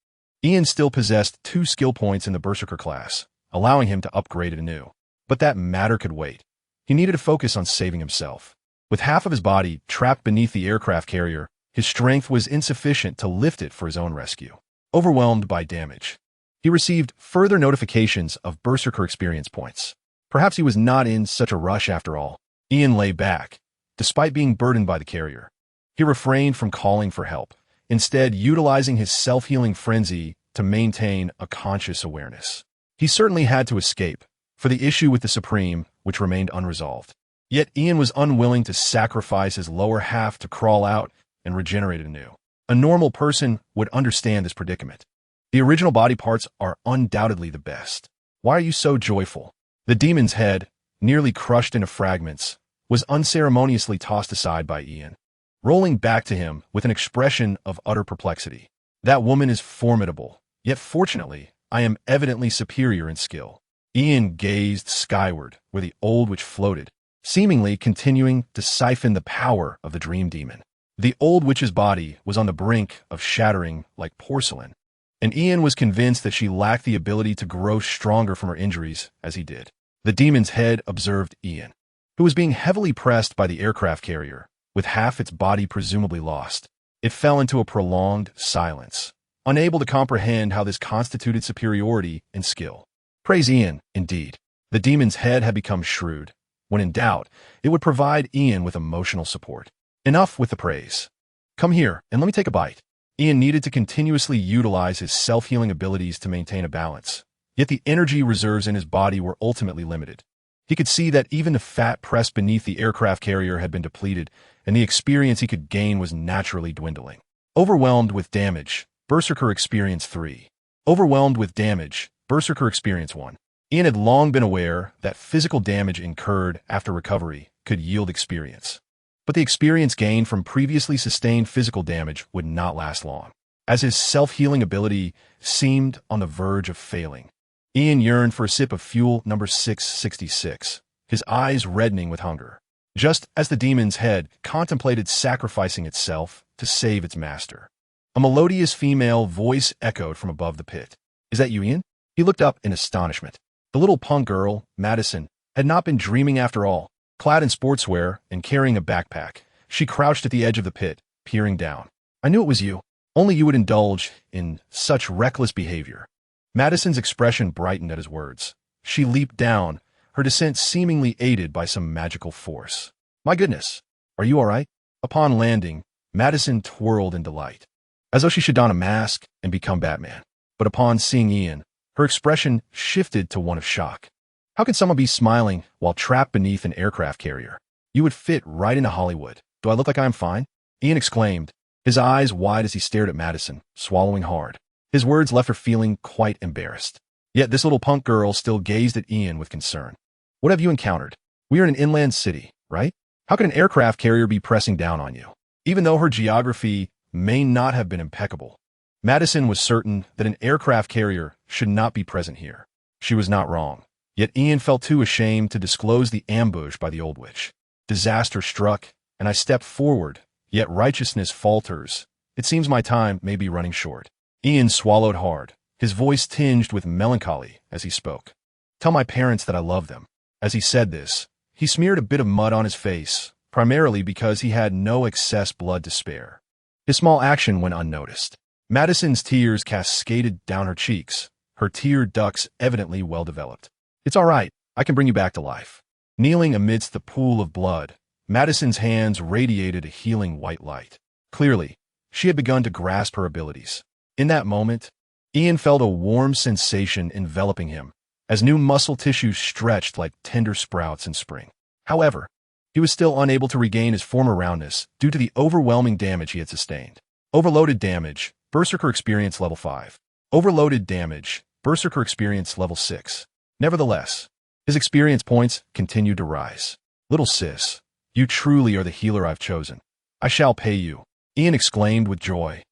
Ian still possessed 2 skill points in the Berserker class, allowing him to upgrade it anew. But that matter could wait. He needed to focus on saving himself. With half of his body trapped beneath the aircraft carrier, his strength was insufficient to lift it for his own rescue. Overwhelmed by damage, he received further notifications of Berserker experience points. Perhaps he was not in such a rush after all. Ian lay back, despite being burdened by the carrier. He refrained from calling for help, instead utilizing his self-healing frenzy to maintain a conscious awareness. He certainly had to escape, for the issue with the Supreme, which remained unresolved. Yet Ian was unwilling to sacrifice his lower half to crawl out and regenerate anew. A normal person would understand this predicament. The original body parts are undoubtedly the best. Why are you so joyful? The demon's head, nearly crushed into fragments, was unceremoniously tossed aside by Ian, rolling back to him with an expression of utter perplexity. That woman is formidable, yet fortunately, I am evidently superior in skill. Ian gazed skyward where the old witch floated, seemingly continuing to siphon the power of the dream demon. The old witch's body was on the brink of shattering like porcelain, and Ian was convinced that she lacked the ability to grow stronger from her injuries as he did. The demon's head observed Ian, who was being heavily pressed by the aircraft carrier, with half its body presumably lost. It fell into a prolonged silence, unable to comprehend how this constituted superiority in skill. Praise Ian, indeed. The demon's head had become shrewd. When in doubt, it would provide Ian with emotional support. Enough with the praise. Come here, and let me take a bite. Ian needed to continuously utilize his self-healing abilities to maintain a balance, yet the energy reserves in his body were ultimately limited. He could see that even the fat pressed beneath the aircraft carrier had been depleted, and the experience he could gain was naturally dwindling. Overwhelmed with damage, Berserker Experience 3. Overwhelmed with damage, Berserker Experience 1. Ian had long been aware that physical damage incurred after recovery could yield experience. But the experience gained from previously sustained physical damage would not last long, as his self-healing ability seemed on the verge of failing. Ian yearned for a sip of fuel number 666, his eyes reddening with hunger, just as the demon's head contemplated sacrificing itself to save its master. A melodious female voice echoed from above the pit. "Is that you, Ian?" He looked up in astonishment. The little punk girl, Madison, had not been dreaming after all. Clad in sportswear and carrying a backpack, she crouched at the edge of the pit, peering down. "I knew it was you. Only you would indulge in such reckless behavior." Madison's expression brightened at his words. She leaped down, her descent seemingly aided by some magical force. "My goodness, are you all right?" Upon landing, Madison twirled in delight, as though she should don a mask and become Batman. But upon seeing Ian, her expression shifted to one of shock. How can someone be smiling while trapped beneath an aircraft carrier? You would fit right into Hollywood. Do I look like I am fine? Ian exclaimed, his eyes wide as he stared at Madison, swallowing hard. His words left her feeling quite embarrassed. Yet this little punk girl still gazed at Ian with concern. "What have you encountered? We are in an inland city, right? How can an aircraft carrier be pressing down on you?" Even though her geography may not have been impeccable, Madison was certain that an aircraft carrier should not be present here. She was not wrong. Yet Ian felt too ashamed to disclose the ambush by the old witch. Disaster struck, and I stepped forward, yet righteousness falters. It seems my time may be running short. Ian swallowed hard, his voice tinged with melancholy as he spoke. "Tell my parents that I love them." As he said this, he smeared a bit of mud on his face, primarily because he had no excess blood to spare. His small action went unnoticed. Madison's tears cascaded down her cheeks, her tear ducts evidently well developed. "It's all right. I can bring you back to life." Kneeling amidst the pool of blood, Madison's hands radiated a healing white light. Clearly, she had begun to grasp her abilities. In that moment, Ian felt a warm sensation enveloping him, as new muscle tissue stretched like tender sprouts in spring. However, he was still unable to regain his former roundness due to the overwhelming damage he had sustained. Overloaded damage, Berserker Experience Level 5. Overloaded damage, Berserker Experience Level 6. Nevertheless, his experience points continued to rise. "Little sis, you truly are the healer I've chosen. I shall pay you," Ian exclaimed with joy,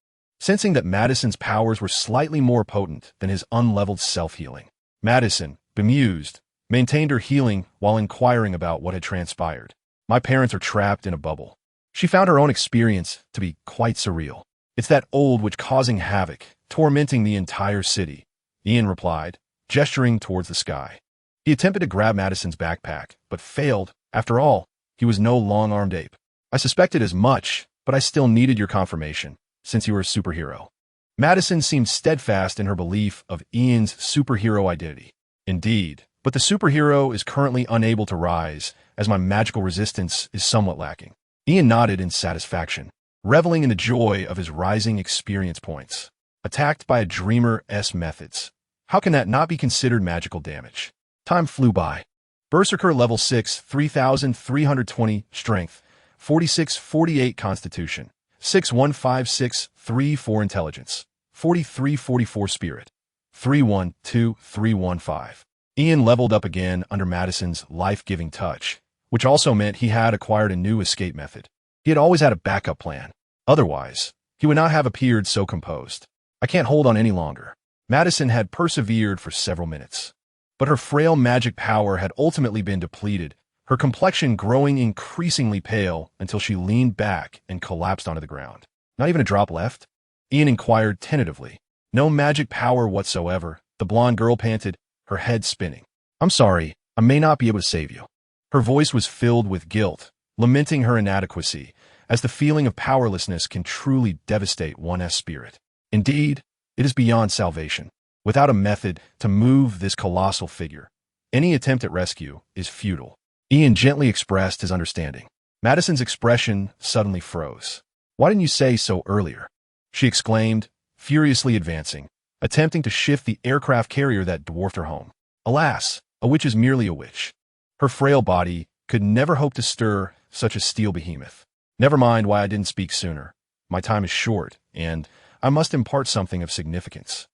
sensing that Madison's powers were slightly more potent than his unleveled self-healing. Madison, bemused, maintained her healing while inquiring about what had transpired. "My parents are trapped in a bubble." She found her own experience to be quite surreal. "It's that old witch causing havoc, tormenting the entire city," Ian replied, gesturing towards the sky. He attempted to grab Madison's backpack, but failed. After all, he was no long-armed ape. "I suspected as much, but I still needed your confirmation, since you were a superhero." Madison seemed steadfast in her belief of Ian's superhero identity. "Indeed, but the superhero is currently unable to rise, as my magical resistance is somewhat lacking." Ian nodded in satisfaction, reveling in the joy of his rising experience points. Attacked by a dreamer's methods. How can that not be considered magical damage? Time flew by. Berserker Level 6, 3,320 Strength, 4648 Constitution, 615634 Intelligence, 4344 Spirit, 312315. Ian leveled up again under Madison's life-giving touch, which also meant he had acquired a new escape method. He had always had a backup plan. Otherwise, he would not have appeared so composed. I can't hold on any longer. Madison had persevered for several minutes. But her frail magic power had ultimately been depleted, her complexion growing increasingly pale until she leaned back and collapsed onto the ground. Not even a drop left? Ian inquired tentatively. No magic power whatsoever, the blonde girl panted, her head spinning. I'm sorry, I may not be able to save you. Her voice was filled with guilt, lamenting her inadequacy, as the feeling of powerlessness can truly devastate one's spirit. Indeed, it is beyond salvation. Without a method to move this colossal figure, any attempt at rescue is futile. Ian gently expressed his understanding. Madison's expression suddenly froze. Why didn't you say so earlier? She exclaimed, furiously advancing, attempting to shift the aircraft carrier that dwarfed her home. Alas, a witch is merely a witch. Her frail body could never hope to stir such a steel behemoth. Never mind why I didn't speak sooner. My time is short, and I must impart something of significance.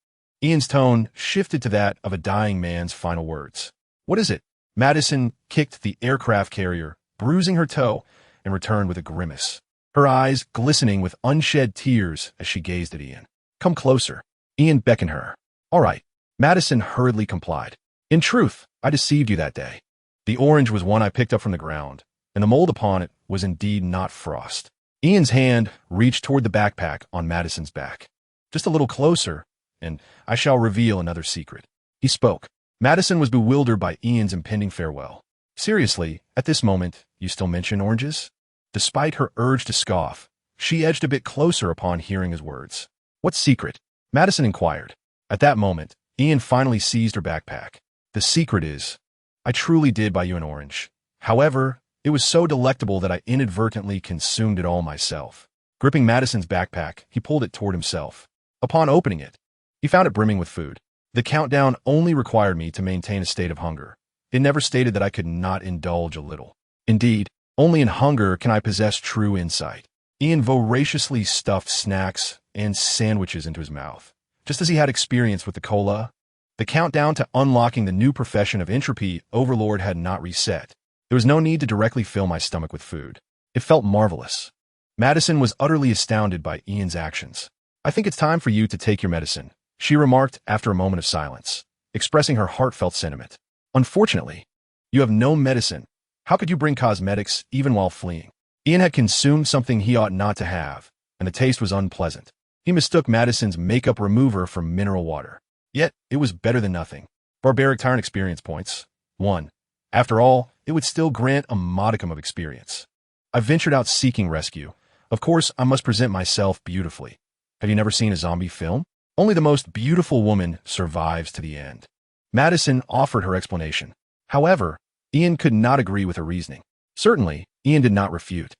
Ian's tone shifted to that of a dying man's final words. What is it? Madison kicked the aircraft carrier, bruising her toe, and returned with a grimace, her eyes glistening with unshed tears as she gazed at Ian. Come closer. Ian beckoned her. All right. Madison hurriedly complied. In truth, I deceived you that day. The orange was one I picked up from the ground, and the mold upon it was indeed not frost. Ian's hand reached toward the backpack on Madison's back. Just a little closer, and I shall reveal another secret. He spoke. Madison was bewildered by Ian's impending farewell. Seriously, at this moment, you still mention oranges? Despite her urge to scoff, she edged a bit closer upon hearing his words. What secret? Madison inquired. At that moment, Ian finally seized her backpack. The secret is, I truly did buy you an orange. However, it was so delectable that I inadvertently consumed it all myself. Gripping Madison's backpack, he pulled it toward himself. Upon opening it, he found it brimming with food. The countdown only required me to maintain a state of hunger. It never stated that I could not indulge a little. Indeed, only in hunger can I possess true insight. Ian voraciously stuffed snacks and sandwiches into his mouth. Just as he had experience with the cola, the countdown to unlocking the new profession of entropy overlord had not reset. There was no need to directly fill my stomach with food. It felt marvelous. Madison was utterly astounded by Ian's actions. I think it's time for you to take your medicine, she remarked after a moment of silence, expressing her heartfelt sentiment. Unfortunately, you have no medicine. How could you bring cosmetics even while fleeing? Ian had consumed something he ought not to have, and the taste was unpleasant. He mistook Madison's makeup remover for mineral water. Yet, it was better than nothing. Barbaric Tyrant experience points. 1. After all, it would still grant a modicum of experience. I ventured out seeking rescue. Of course, I must present myself beautifully. Have you never seen a zombie film? Only the most beautiful woman survives to the end. Madison offered her explanation. However, Ian could not agree with her reasoning. Certainly, Ian did not refute.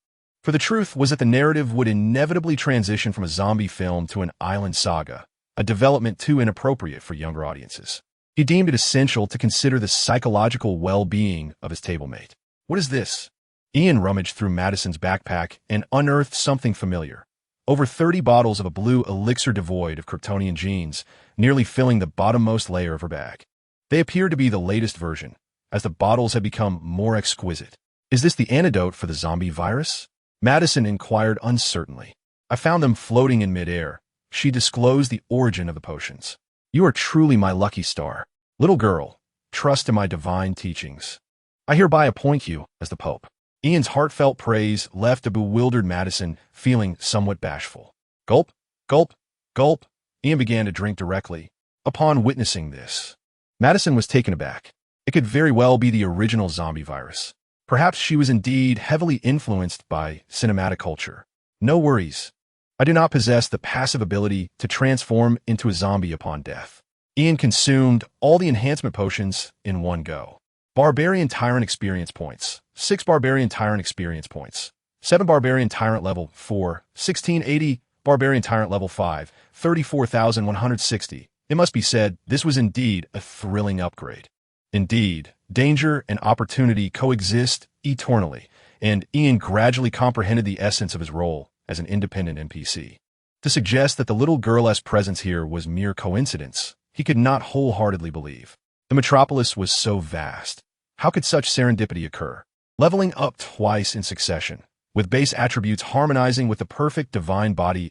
For the truth was that the narrative would inevitably transition from a zombie film to an island saga, a development too inappropriate for younger audiences. He deemed it essential to consider the psychological well-being of his tablemate. What is this? Ian rummaged through Madison's backpack and unearthed something familiar. Over 30 bottles of a blue elixir devoid of Kryptonian genes, nearly filling the bottommost layer of her bag. They appeared to be the latest version, as the bottles had become more exquisite. Is this the antidote for the zombie virus? Madison inquired uncertainly. I found them floating in midair. She disclosed the origin of the potions. You are truly my lucky star. Little girl, trust in my divine teachings. I hereby appoint you as the Pope. Ian's heartfelt praise left a bewildered Madison feeling somewhat bashful. Gulp, gulp, gulp. Ian began to drink directly. Upon witnessing this, Madison was taken aback. It could very well be the original zombie virus. Perhaps she was indeed heavily influenced by cinematic culture. No worries. I do not possess the passive ability to transform into a zombie upon death. Ian consumed all the enhancement potions in one go. Barbarian Tyrant experience points. 6 Barbarian Tyrant experience points. 7 Barbarian Tyrant level 4. 1680 Barbarian Tyrant level 5. 34,160. It must be said, this was indeed a thrilling upgrade. Indeed, danger and opportunity coexist eternally, and Ian gradually comprehended the essence of his role as an independent NPC. To suggest that the little girl's presence here was mere coincidence, he could not wholeheartedly believe. The metropolis was so vast. How could such serendipity occur? leveling up twice in succession, with base attributes harmonizing with the perfect divine body's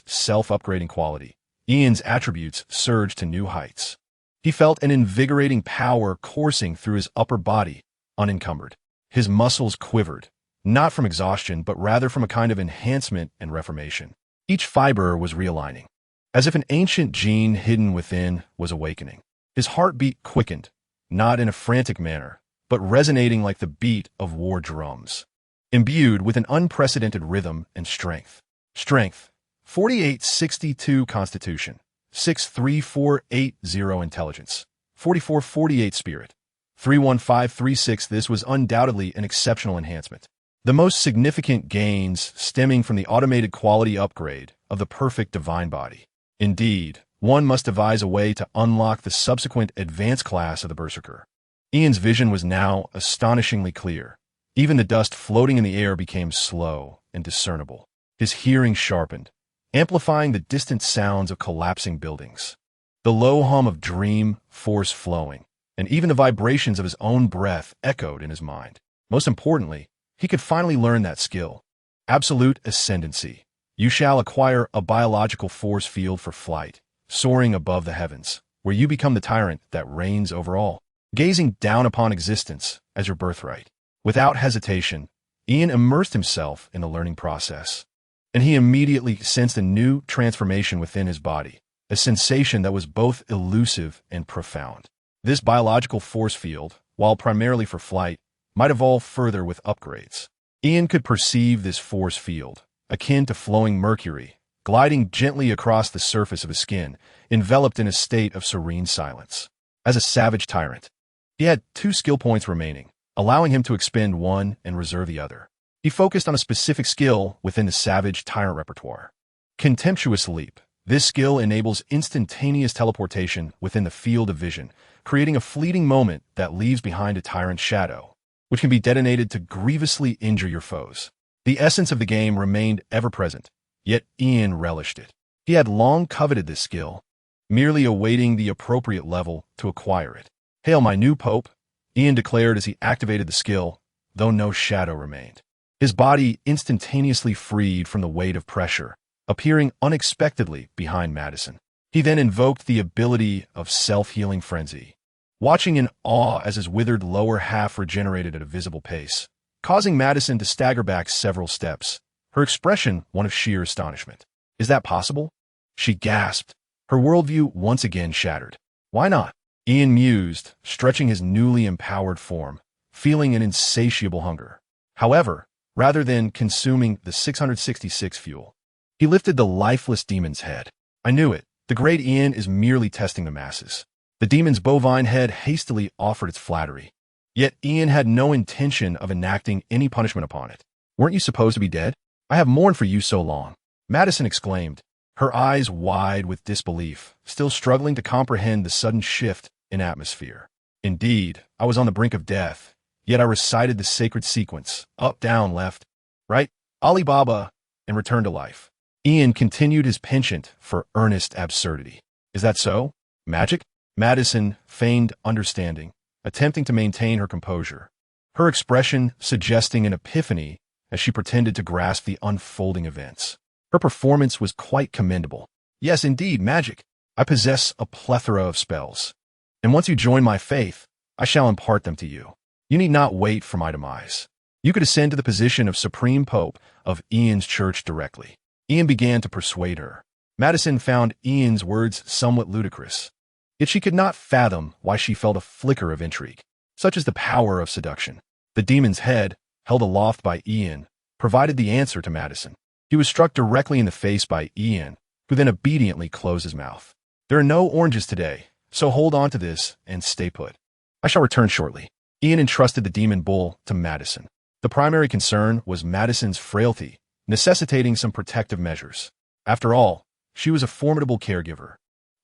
self-upgrading quality. Ian's attributes surged to new heights. He felt an invigorating power coursing through his upper body, unencumbered. His muscles quivered, not from exhaustion, but rather from a kind of enhancement and reformation. Each fiber was realigning, as if an ancient gene hidden within was awakening. His heartbeat quickened, not in a frantic manner, but resonating like the beat of war drums, imbued with an unprecedented rhythm and strength. Strength, 4862 Constitution, 63480 Intelligence, 4448 Spirit, 31536. This was undoubtedly an exceptional enhancement. The most significant gains stemming from the automated quality upgrade of the perfect divine body. Indeed, one must devise a way to unlock the subsequent advanced class of the Berserker. Ian's vision was now astonishingly clear. Even the dust floating in the air became slow and discernible. His hearing sharpened, amplifying the distant sounds of collapsing buildings. The low hum of dream force flowing, and even the vibrations of his own breath echoed in his mind. Most importantly, he could finally learn that skill. Absolute ascendancy. You shall acquire a biological force field for flight, soaring above the heavens, where you become the tyrant that reigns over all, gazing down upon existence as your birthright. Without hesitation, Ian immersed himself in the learning process, and he immediately sensed a new transformation within his body, a sensation that was both elusive and profound. This biological force field, while primarily for flight, might evolve further with upgrades. Ian could perceive this force field, akin to flowing mercury, gliding gently across the surface of his skin, enveloped in a state of serene silence. As a savage tyrant, he had 2 skill points remaining, allowing him to expend one and reserve the other. He focused on a specific skill within the savage tyrant repertoire. Contemptuous Leap. This skill enables instantaneous teleportation within the field of vision, creating a fleeting moment that leaves behind a tyrant's shadow, which can be detonated to grievously injure your foes. The essence of the game remained ever present, yet Ian relished it. He had long coveted this skill, merely awaiting the appropriate level to acquire it. "Hail my new Pope," Ian declared as he activated the skill, though no shadow remained. His body instantaneously freed from the weight of pressure, appearing unexpectedly behind Madison. He then invoked the ability of self-healing frenzy, watching in awe as his withered lower half regenerated at a visible pace, causing Madison to stagger back several steps, her expression one of sheer astonishment. "Is that possible?" she gasped, her worldview once again shattered. "Why not?" Ian mused, stretching his newly empowered form, feeling an insatiable hunger. However, rather than consuming the 666 fuel, he lifted the lifeless demon's head. "I knew it. The great Ian is merely testing the masses." The demon's bovine head hastily offered its flattery. Yet Ian had no intention of enacting any punishment upon it. "Weren't you supposed to be dead? I have mourned for you so long," Madison exclaimed, her eyes wide with disbelief, still struggling to comprehend the sudden shift in atmosphere. "Indeed, I was on the brink of death, yet I recited the sacred sequence, up, down, left, right, Alibaba, and returned to life." Ian continued his penchant for earnest absurdity. "Is that so? Magic?" Madison feigned understanding, attempting to maintain her composure, her expression suggesting an epiphany as she pretended to grasp the unfolding events. Her performance was quite commendable. "Yes, indeed, magic. I possess a plethora of spells, and once you join my faith, I shall impart them to you. You need not wait for my demise. You could ascend to the position of Supreme Pope of Ian's church directly." Ian began to persuade her. Madison found Ian's words somewhat ludicrous, yet she could not fathom why she felt a flicker of intrigue. Such is the power of seduction. The demon's head, held aloft by Ian, provided the answer to Madison. He was struck directly in the face by Ian, who then obediently closed his mouth. "There are no oranges today, so hold on to this and stay put. I shall return shortly." Ian entrusted the demon bull to Madison. The primary concern was Madison's frailty, necessitating some protective measures. After all, she was a formidable caregiver.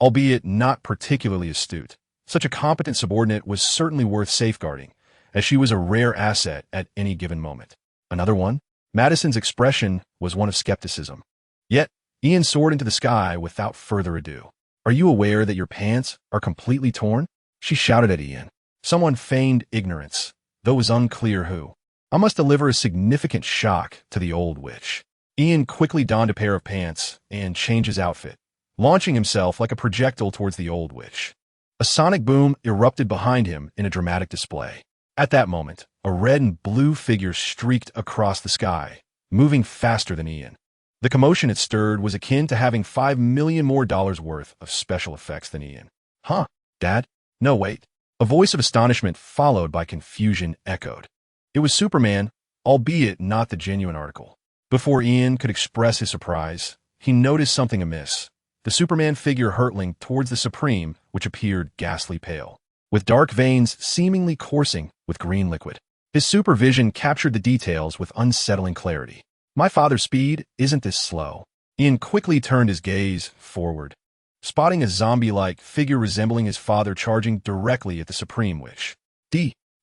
Albeit not particularly astute, such a competent subordinate was certainly worth safeguarding, as she was a rare asset at any given moment. Another one? Madison's expression was one of skepticism. Yet, Ian soared into the sky without further ado. "Are you aware that your pants are completely torn?" she shouted at Ian. Someone feigned ignorance, though it was unclear who. I must deliver a significant shock to the old witch. Ian quickly donned a pair of pants and changed his outfit, launching himself like a projectile towards the old witch. A sonic boom erupted behind him in a dramatic display. At that moment, a red and blue figure streaked across the sky, moving faster than Ian. The commotion it stirred was akin to having $5 million more worth of special effects than Ian. Huh, Dad? No, wait. A voice of astonishment followed by confusion echoed. It was Superman, albeit not the genuine article. Before Ian could express his surprise, he noticed something amiss. The Superman figure hurtling towards the Supreme, which appeared ghastly pale, with dark veins seemingly coursing with green liquid. His supervision captured the details with unsettling clarity. My father's speed isn't this slow. Ian quickly turned his gaze forward, spotting a zombie-like figure resembling his father charging directly at the Supreme Witch.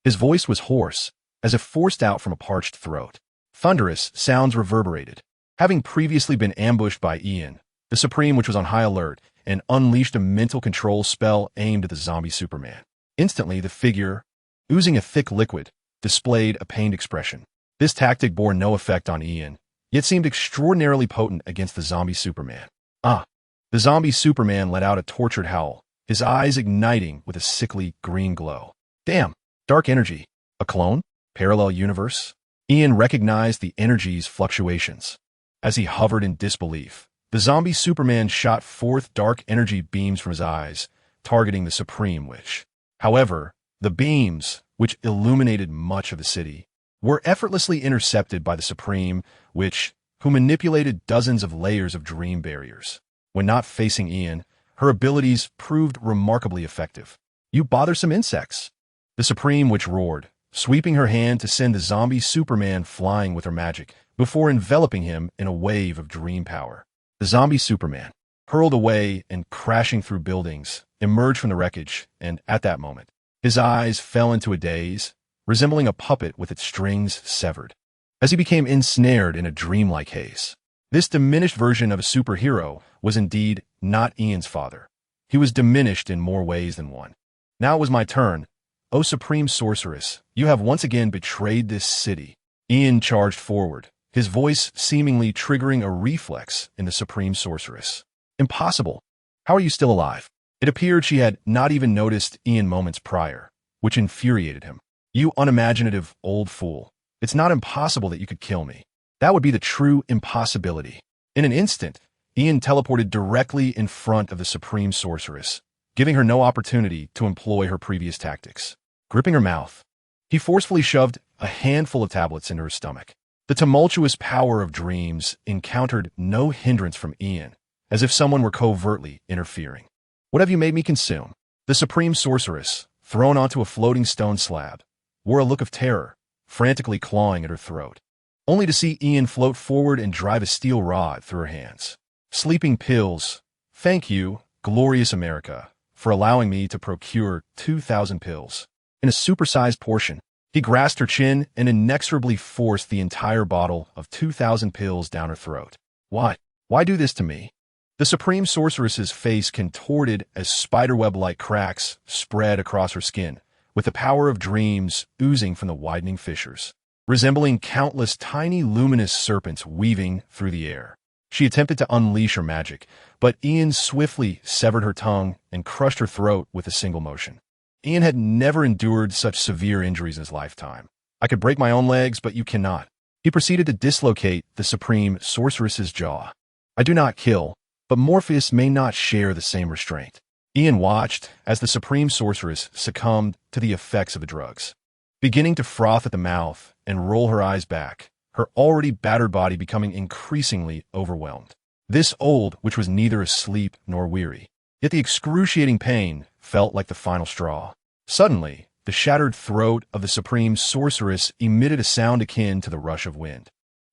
His voice was hoarse, as if forced out from a parched throat. Thunderous sounds reverberated. Having previously been ambushed by Ian, the Supreme Witch was on high alert and unleashed a mental control spell aimed at the zombie Superman. Instantly, the figure, oozing a thick liquid, displayed a pained expression. This tactic bore no effect on Ian, yet seemed extraordinarily potent against the zombie Superman. The zombie Superman let out a tortured howl, his eyes igniting with a sickly green glow. Damn, dark energy. A clone? Parallel universe? Ian recognized the energy's fluctuations. As he hovered in disbelief, the zombie Superman shot forth dark energy beams from his eyes, targeting the Supreme Witch. However, the beams, which illuminated much of the city, were effortlessly intercepted by the Supreme Witch, who manipulated dozens of layers of dream barriers. When not facing Ian, her abilities proved remarkably effective. You bothersome insects! The Supreme Witch roared, sweeping her hand to send the zombie Superman flying with her magic, before enveloping him in a wave of dream power. The zombie Superman, hurled away and crashing through buildings, emerged from the wreckage, and at that moment, his eyes fell into a daze, resembling a puppet with its strings severed, as he became ensnared in a dreamlike haze. This diminished version of a superhero was indeed not Ian's father. He was diminished in more ways than one. Now it was my turn. O Supreme Sorceress, you have once again betrayed this city. Ian charged forward, his voice seemingly triggering a reflex in the Supreme Sorceress. Impossible. How are you still alive? It appeared she had not even noticed Ian moments prior, which infuriated him. You unimaginative old fool. It's not impossible that you could kill me. That would be the true impossibility. In an instant, Ian teleported directly in front of the Supreme Sorceress, giving her no opportunity to employ her previous tactics. Gripping her mouth, he forcefully shoved a handful of tablets into her stomach. The tumultuous power of dreams encountered no hindrance from Ian, as if someone were covertly interfering. What have you made me consume? The Supreme Sorceress, thrown onto a floating stone slab, wore a look of terror, frantically clawing at her throat, only to see Ian float forward and drive a steel rod through her hands. Sleeping pills. Thank you, glorious America, for allowing me to procure 2,000 pills. In a supersized portion, he grasped her chin and inexorably forced the entire bottle of 2,000 pills down her throat. Why? Why do this to me? The Supreme Sorceress's face contorted as spiderweb-like cracks spread across her skin, with the power of dreams oozing from the widening fissures, resembling countless tiny luminous serpents weaving through the air. She attempted to unleash her magic, but Ian swiftly severed her tongue and crushed her throat with a single motion. Ian had never endured such severe injuries in his lifetime. I could break my own legs, but you cannot. He proceeded to dislocate the Supreme Sorceress's jaw. I do not kill, but Morpheus may not share the same restraint. Ian watched as the Supreme Sorceress succumbed to the effects of the drugs, beginning to froth at the mouth and roll her eyes back, her already battered body becoming increasingly overwhelmed. This old witch was neither asleep nor weary, yet the excruciating pain felt like the final straw. Suddenly, the shattered throat of the Supreme Sorceress emitted a sound akin to the rush of wind,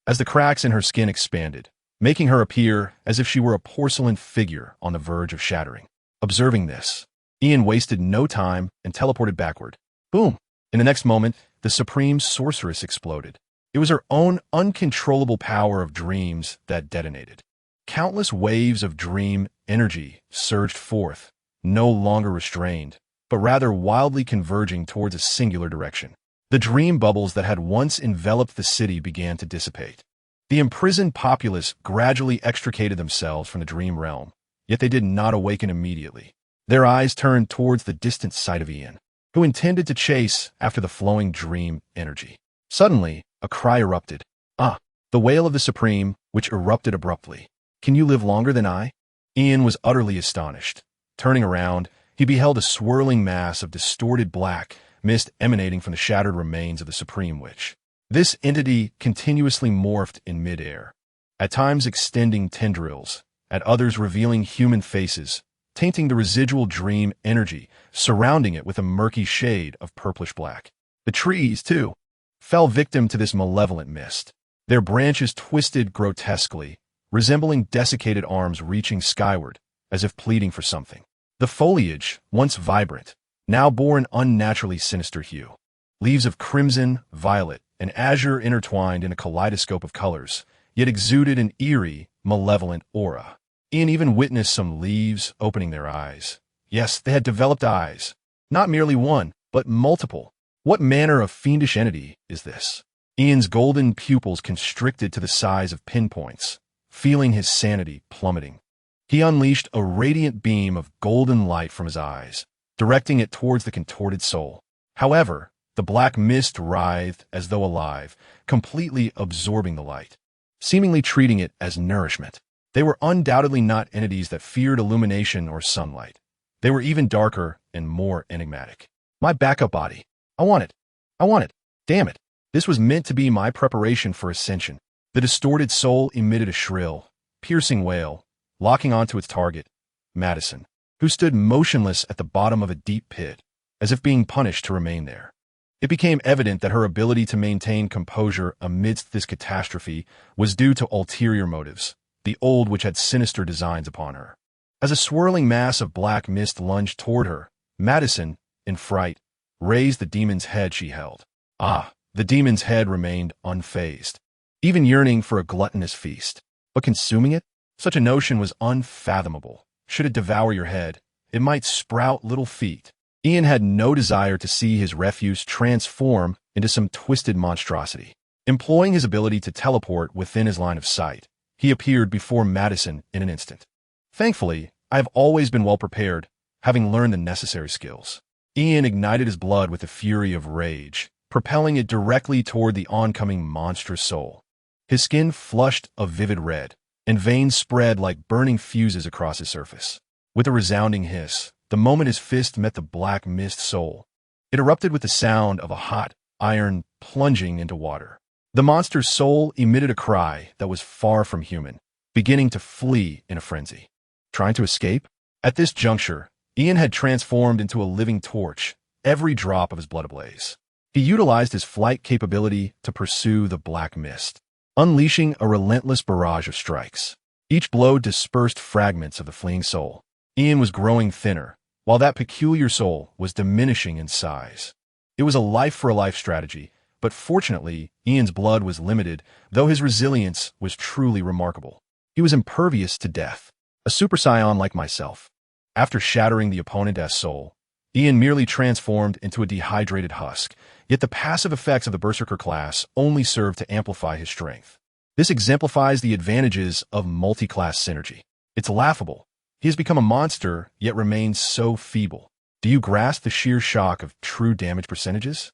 as the cracks in her skin expanded, making her appear as if she were a porcelain figure on the verge of shattering. Observing this, Ian wasted no time and teleported backward. Boom! In the next moment, the Supreme Sorceress exploded. It was her own uncontrollable power of dreams that detonated. Countless waves of dream energy surged forth, no longer restrained, but rather wildly converging towards a singular direction. The dream bubbles that had once enveloped the city began to dissipate. The imprisoned populace gradually extricated themselves from the dream realm, yet they did not awaken immediately. Their eyes turned towards the distant sight of Ian, who intended to chase after the flowing dream energy. Suddenly, a cry erupted. Ah! The wail of the Supreme, which erupted abruptly. Can you live longer than I? Ian was utterly astonished. Turning around, he beheld a swirling mass of distorted black mist emanating from the shattered remains of the Supreme Witch. This entity continuously morphed in midair, at times extending tendrils, at others revealing human faces, tainting the residual dream energy, surrounding it with a murky shade of purplish black. The trees, too, fell victim to this malevolent mist. Their branches twisted grotesquely, resembling desiccated arms reaching skyward, as if pleading for something. The foliage, once vibrant, now bore an unnaturally sinister hue. Leaves of crimson, violet, and azure intertwined in a kaleidoscope of colors, yet exuded an eerie, malevolent aura. Ian even witnessed some leaves opening their eyes. Yes, they had developed eyes. Not merely one, but multiple. What manner of fiendish entity is this? Ian's golden pupils constricted to the size of pinpoints, feeling his sanity plummeting. He unleashed a radiant beam of golden light from his eyes, directing it towards the contorted soul. However, the black mist writhed as though alive, completely absorbing the light, seemingly treating it as nourishment. They were undoubtedly not entities that feared illumination or sunlight. They were even darker and more enigmatic. My backup body. I want it. I want it. Damn it. This was meant to be my preparation for ascension. The distorted soul emitted a shrill, piercing wail, locking onto its target, Madison, who stood motionless at the bottom of a deep pit, as if being punished to remain there. It became evident that her ability to maintain composure amidst this catastrophe was due to ulterior motives, the old which had sinister designs upon her. As a swirling mass of black mist lunged toward her, Madison, in fright, raised the demon's head she held. Ah, the demon's head remained unfazed, even yearning for a gluttonous feast. But consuming it? Such a notion was unfathomable. Should it devour your head, it might sprout little feet. Ian had no desire to see his refuse transform into some twisted monstrosity. Employing his ability to teleport within his line of sight, he appeared before Madison in an instant. Thankfully, I have always been well prepared, having learned the necessary skills. Ian ignited his blood with the fury of rage, propelling it directly toward the oncoming monstrous soul. His skin flushed a vivid red, and veins spread like burning fuses across his surface. With a resounding hiss, the moment his fist met the black mist soul, it erupted with the sound of a hot iron plunging into water. The monster's soul emitted a cry that was far from human, beginning to flee in a frenzy. Trying to escape? At this juncture, Ian had transformed into a living torch, every drop of his blood ablaze. He utilized his flight capability to pursue the black mist, unleashing a relentless barrage of strikes. Each blow dispersed fragments of the fleeing soul. Ian was growing thinner, while that peculiar soul was diminishing in size. It was a life-for-a-life strategy, but fortunately, Ian's blood was limited, though his resilience was truly remarkable. He was impervious to death, a super scion like myself. After shattering the opponent's soul, Ian merely transformed into a dehydrated husk, yet the passive effects of the Berserker class only served to amplify his strength. This exemplifies the advantages of multi-class synergy. It's laughable. He has become a monster, yet remains so feeble. Do you grasp the sheer shock of true damage percentages?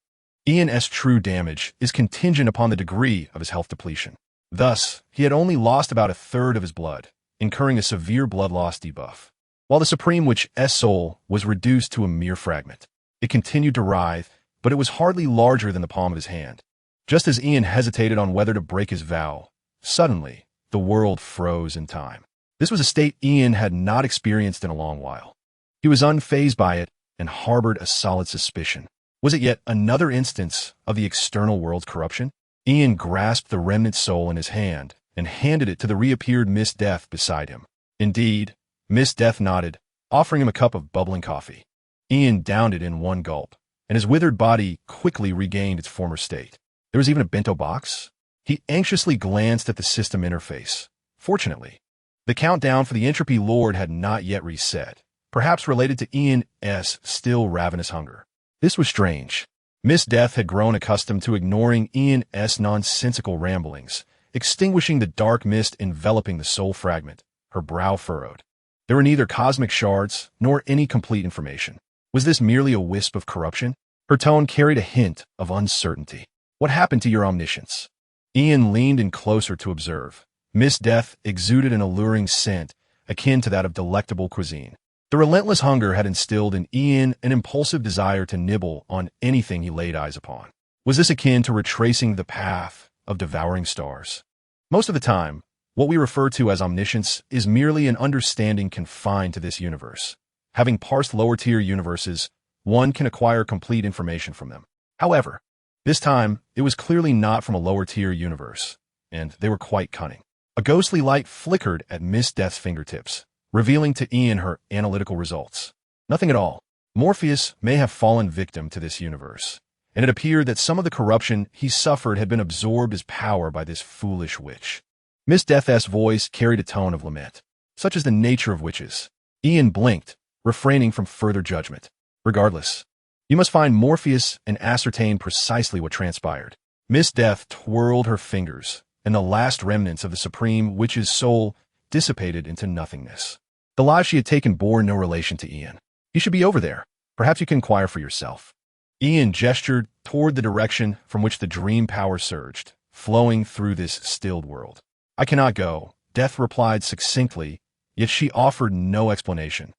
Ian's true damage is contingent upon the degree of his health depletion. Thus, he had only lost about a third of his blood, incurring a severe blood loss debuff. While the Supreme Witch's soul was reduced to a mere fragment, it continued to writhe, but it was hardly larger than the palm of his hand. Just as Ian hesitated on whether to break his vow, suddenly, the world froze in time. This was a state Ian had not experienced in a long while. He was unfazed by it and harbored a solid suspicion. Was it yet another instance of the external world's corruption? Ian grasped the remnant soul in his hand and handed it to the reappeared Miss Death beside him. Indeed, Miss Death nodded, offering him a cup of bubbling coffee. Ian downed it in one gulp, and his withered body quickly regained its former state. There was even a bento box. He anxiously glanced at the system interface. Fortunately, the countdown for the Entropy Lord had not yet reset, perhaps related to Ian's still ravenous hunger. This was strange. Miss Death had grown accustomed to ignoring Ian's nonsensical ramblings, extinguishing the dark mist enveloping the soul fragment, her brow furrowed. There were neither cosmic shards nor any complete information. Was this merely a wisp of corruption? Her tone carried a hint of uncertainty. What happened to your omniscience? Ian leaned in closer to observe. Miss Death exuded an alluring scent, akin to that of delectable cuisine. The relentless hunger had instilled in Ian an impulsive desire to nibble on anything he laid eyes upon. Was this akin to retracing the path of devouring stars? Most of the time, what we refer to as omniscience is merely an understanding confined to this universe. Having parsed lower-tier universes, one can acquire complete information from them. However, this time, it was clearly not from a lower-tier universe, and they were quite cunning. A ghostly light flickered at Miss Death's fingertips, revealing to Ian her analytical results. Nothing at all. Morpheus may have fallen victim to this universe, and it appeared that some of the corruption he suffered had been absorbed as power by this foolish witch. Miss Death's voice carried a tone of lament. Such is the nature of witches. Ian blinked, refraining from further judgment. Regardless, you must find Morpheus and ascertain precisely what transpired. Miss Death twirled her fingers, and the last remnants of the Supreme Witch's soul dissipated into nothingness. The lives she had taken bore no relation to Ian. You should be over there. Perhaps you can inquire for yourself. Ian gestured toward the direction from which the dream power surged, flowing through this stilled world. I cannot go, Death replied succinctly, yet she offered no explanation.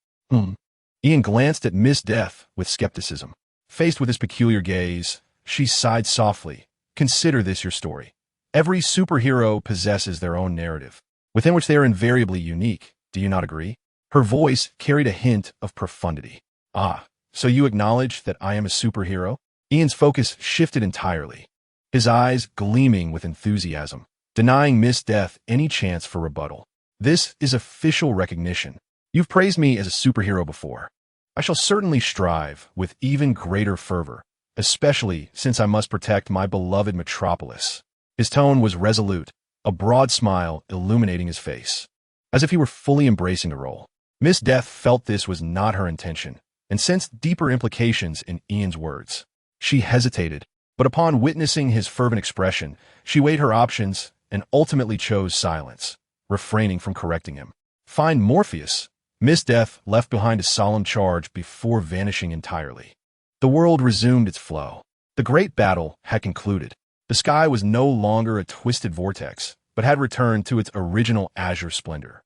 Ian glanced at Miss Death with skepticism. Faced with his peculiar gaze, she sighed softly. Consider this your story. Every superhero possesses their own narrative, within which they are invariably unique. Do you not agree? Her voice carried a hint of profundity. Ah, so you acknowledge that I am a superhero? Ian's focus shifted entirely, his eyes gleaming with enthusiasm, denying Miss Death any chance for rebuttal. This is official recognition. You've praised me as a superhero before. I shall certainly strive with even greater fervor, especially since I must protect my beloved metropolis. His tone was resolute, a broad smile illuminating his face, as if he were fully embracing the role. Miss Death felt this was not her intention, and sensed deeper implications in Ian's words. She hesitated, but upon witnessing his fervent expression, she weighed her options and ultimately chose silence, refraining from correcting him. Find Morpheus. Miss Death left behind a solemn charge before vanishing entirely. The world resumed its flow. The great battle had concluded. The sky was no longer a twisted vortex, but had returned to its original azure splendor.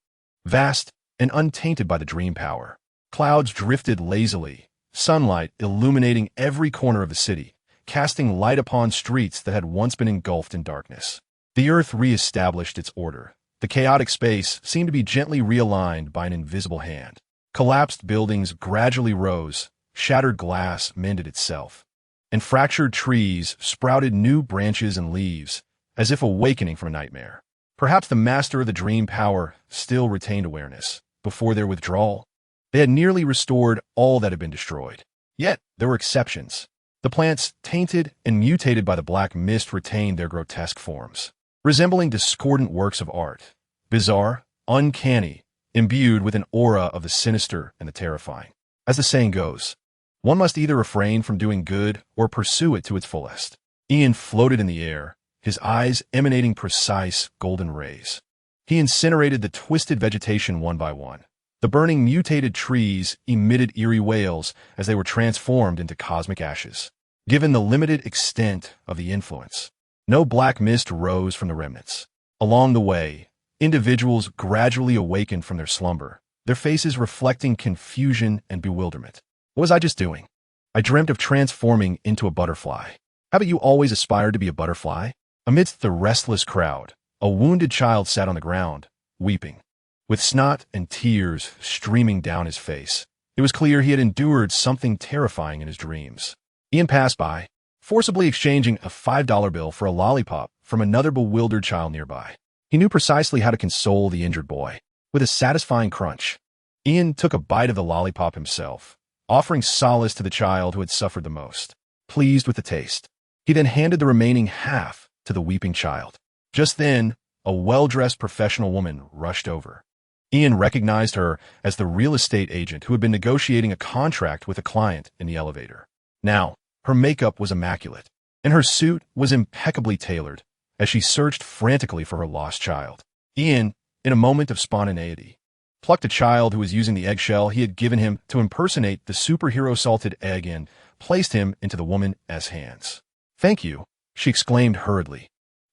Vast and untainted by the dream power, clouds drifted lazily, sunlight illuminating every corner of the city, casting light upon streets that had once been engulfed in darkness. The earth re-established its order. The chaotic space seemed to be gently realigned by an invisible hand. Collapsed buildings gradually rose, shattered glass mended itself, and fractured trees sprouted new branches and leaves, as if awakening from a nightmare. Perhaps the master of the dream power still retained awareness. Before their withdrawal, they had nearly restored all that had been destroyed. Yet, there were exceptions. The plants, tainted and mutated by the black mist, retained their grotesque forms, resembling discordant works of art, bizarre, uncanny, imbued with an aura of the sinister and the terrifying. As the saying goes, one must either refrain from doing good or pursue it to its fullest. Ian floated in the air, his eyes emanating precise golden rays. He incinerated the twisted vegetation one by one. The burning mutated trees emitted eerie wails as they were transformed into cosmic ashes. Given the limited extent of the influence, no black mist rose from the remnants. Along the way, individuals gradually awakened from their slumber, their faces reflecting confusion and bewilderment. What was I just doing? I dreamt of transforming into a butterfly. Haven't you always aspired to be a butterfly? Amidst the restless crowd, a wounded child sat on the ground, weeping, with snot and tears streaming down his face. It was clear he had endured something terrifying in his dreams. Ian passed by, forcibly exchanging a $5 bill for a lollipop from another bewildered child nearby. He knew precisely how to console the injured boy. With a satisfying crunch, Ian took a bite of the lollipop himself, offering solace to the child who had suffered the most. Pleased with the taste, he then handed the remaining half to the weeping child. Just then, a well-dressed professional woman rushed over. Ian recognized her as the real estate agent who had been negotiating a contract with a client in the elevator. Now, Her makeup was immaculate, and her suit was impeccably tailored as she searched frantically for her lost child. Ian, in a moment of spontaneity, plucked a child who was using the eggshell he had given him to impersonate the superhero salted egg and placed him into the woman's hands. "Thank you," she exclaimed hurriedly.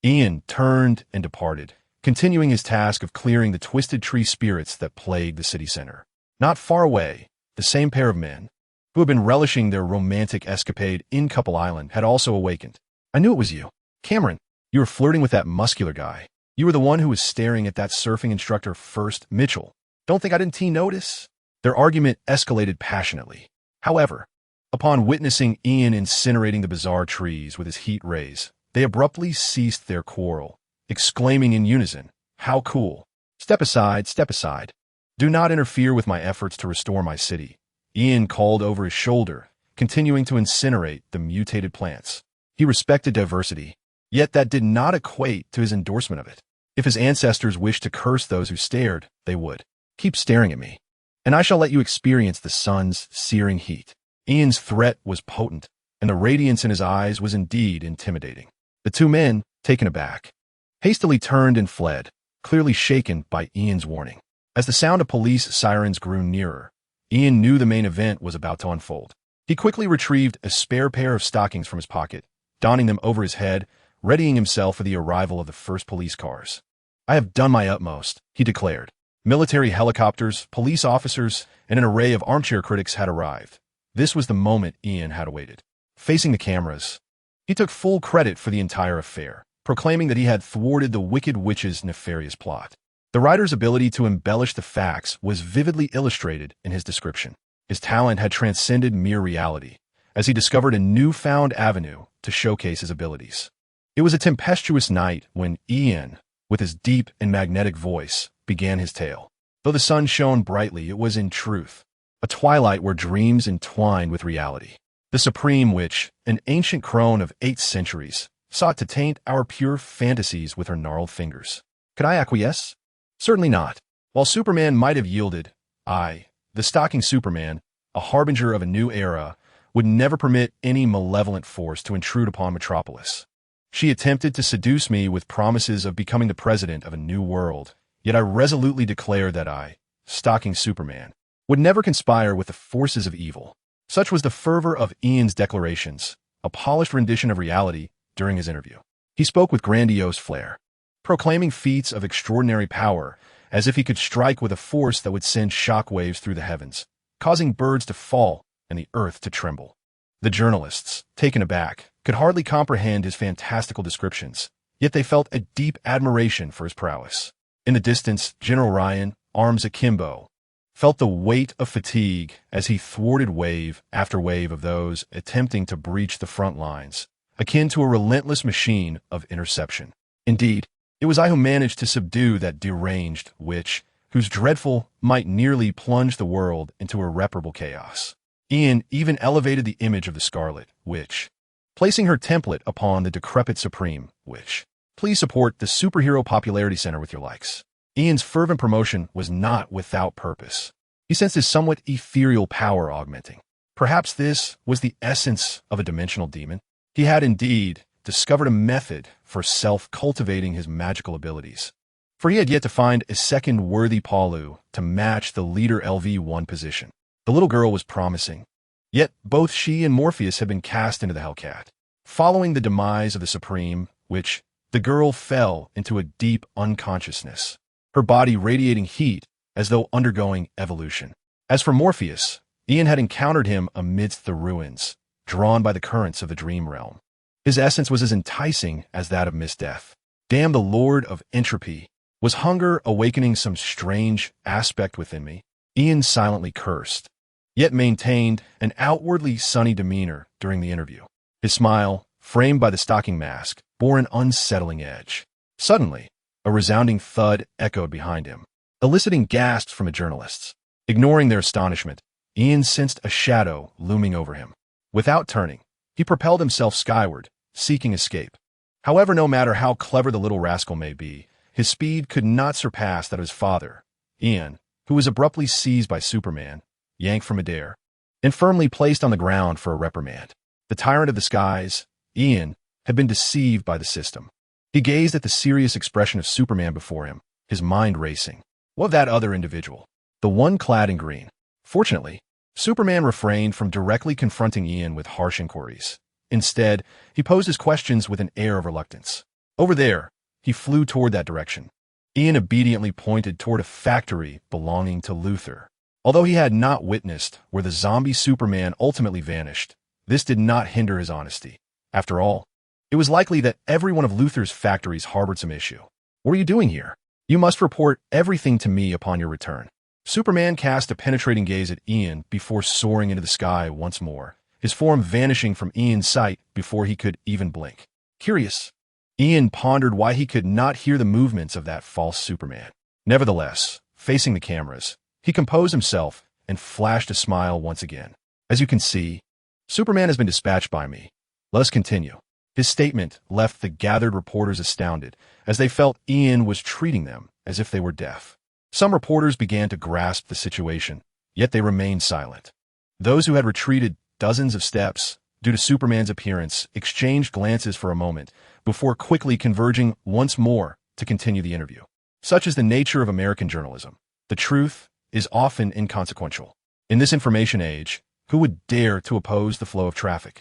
Ian turned and departed, continuing his task of clearing the twisted tree spirits that plagued the city center. Not far away, the same pair of men, who had been relishing their romantic escapade in Couple Island, had also awakened. "I knew it was you. Cameron, you were flirting with that muscular guy. You were the one who was staring at that surfing instructor first, Mitchell. Don't think I didn't notice?" Their argument escalated passionately. However, upon witnessing Ian incinerating the bizarre trees with his heat rays, they abruptly ceased their quarrel, exclaiming in unison, "How cool! Step aside, step aside. Do not interfere with my efforts to restore my city," Ian called over his shoulder, continuing to incinerate the mutated plants. He respected diversity, yet that did not equate to his endorsement of it. If his ancestors wished to curse those who stared, they would. "Keep staring at me, and I shall let you experience the sun's searing heat." Ian's threat was potent, and the radiance in his eyes was indeed intimidating. The two men, taken aback, hastily turned and fled, clearly shaken by Ian's warning. As the sound of police sirens grew nearer, Ian knew the main event was about to unfold. He quickly retrieved a spare pair of stockings from his pocket, donning them over his head, readying himself for the arrival of the first police cars. "I have done my utmost," he declared. Military helicopters, police officers, and an array of armchair critics had arrived. This was the moment Ian had awaited. Facing the cameras, he took full credit for the entire affair, proclaiming that he had thwarted the Wicked Witch's nefarious plot. The writer's ability to embellish the facts was vividly illustrated in his description. His talent had transcended mere reality, as he discovered a newfound avenue to showcase his abilities. It was a tempestuous night when Ian, with his deep and magnetic voice, began his tale. Though the sun shone brightly, it was in truth a twilight where dreams entwined with reality. The supreme witch, an ancient crone of 8 centuries, sought to taint our pure fantasies with her gnarled fingers. Could I acquiesce? Certainly not. While Superman might have yielded, I, the stalking Superman, a harbinger of a new era, would never permit any malevolent force to intrude upon Metropolis. She attempted to seduce me with promises of becoming the president of a new world, yet I resolutely declared that I, stalking Superman, would never conspire with the forces of evil. Such was the fervor of Ian's declarations, a polished rendition of reality during his interview. He spoke with grandiose flair, proclaiming feats of extraordinary power as if he could strike with a force that would send shockwaves through the heavens, causing birds to fall and the earth to tremble. The journalists, taken aback, could hardly comprehend his fantastical descriptions, yet they felt a deep admiration for his prowess. In the distance, General Ryan, arms akimbo, felt the weight of fatigue as he thwarted wave after wave of those attempting to breach the front lines, akin to a relentless machine of interception. Indeed, it was I who managed to subdue that deranged witch, whose dreadful might nearly plunge the world into irreparable chaos. Ian even elevated the image of the Scarlet Witch, placing her template upon the decrepit Supreme Witch. Please support the Superhero Popularity Center with your likes. Ian's fervent promotion was not without purpose. He sensed his somewhat ethereal power augmenting. Perhaps this was the essence of a dimensional demon. He had indeed discovered a method for self-cultivating his magical abilities, for he had yet to find a second worthy Palu to match the leader LV-1 position. The little girl was promising, yet both she and Morpheus had been cast into the Hellcat. Following the demise of the Supreme Witch, the girl fell into a deep unconsciousness, her body radiating heat as though undergoing evolution. As for Morpheus, Ian had encountered him amidst the ruins, drawn by the currents of the dream realm. His essence was as enticing as that of Miss Death. Damn the Lord of Entropy! Was hunger awakening some strange aspect within me? Ian silently cursed, yet maintained an outwardly sunny demeanor during the interview. His smile, framed by the stocking mask, bore an unsettling edge. Suddenly, a resounding thud echoed behind him, eliciting gasps from the journalists. Ignoring their astonishment, Ian sensed a shadow looming over him. Without turning, he propelled himself skyward, seeking escape. However, no matter how clever the little rascal may be, his speed could not surpass that of his father, Ian, who was abruptly seized by Superman, yanked from midair, and firmly placed on the ground for a reprimand. The tyrant of the skies, Ian, had been deceived by the system. He gazed at the serious expression of Superman before him, his mind racing. What of that other individual? The one clad in green. Fortunately, Superman refrained from directly confronting Ian with harsh inquiries. Instead, he posed his questions with an air of reluctance. Over there, he flew toward that direction. Ian obediently pointed toward a factory belonging to Luthor. Although he had not witnessed where the zombie Superman ultimately vanished, this did not hinder his honesty. After all, it was likely that every one of Luthor's factories harbored some issue. What are you doing here? You must report everything to me upon your return. Superman cast a penetrating gaze at Ian before soaring into the sky once more, his form vanishing from Ian's sight before he could even blink. Curious, Ian pondered why he could not hear the movements of that false Superman. Nevertheless, facing the cameras, he composed himself and flashed a smile once again. As you can see, Superman has been dispatched by me. Let us continue. His statement left the gathered reporters astounded, as they felt Ian was treating them as if they were deaf. Some reporters began to grasp the situation, yet they remained silent. Those who had retreated dozens of steps due to Superman's appearance exchanged glances for a moment before quickly converging once more to continue the interview. Such is the nature of American journalism. The truth is often inconsequential. In this information age, who would dare to oppose the flow of traffic?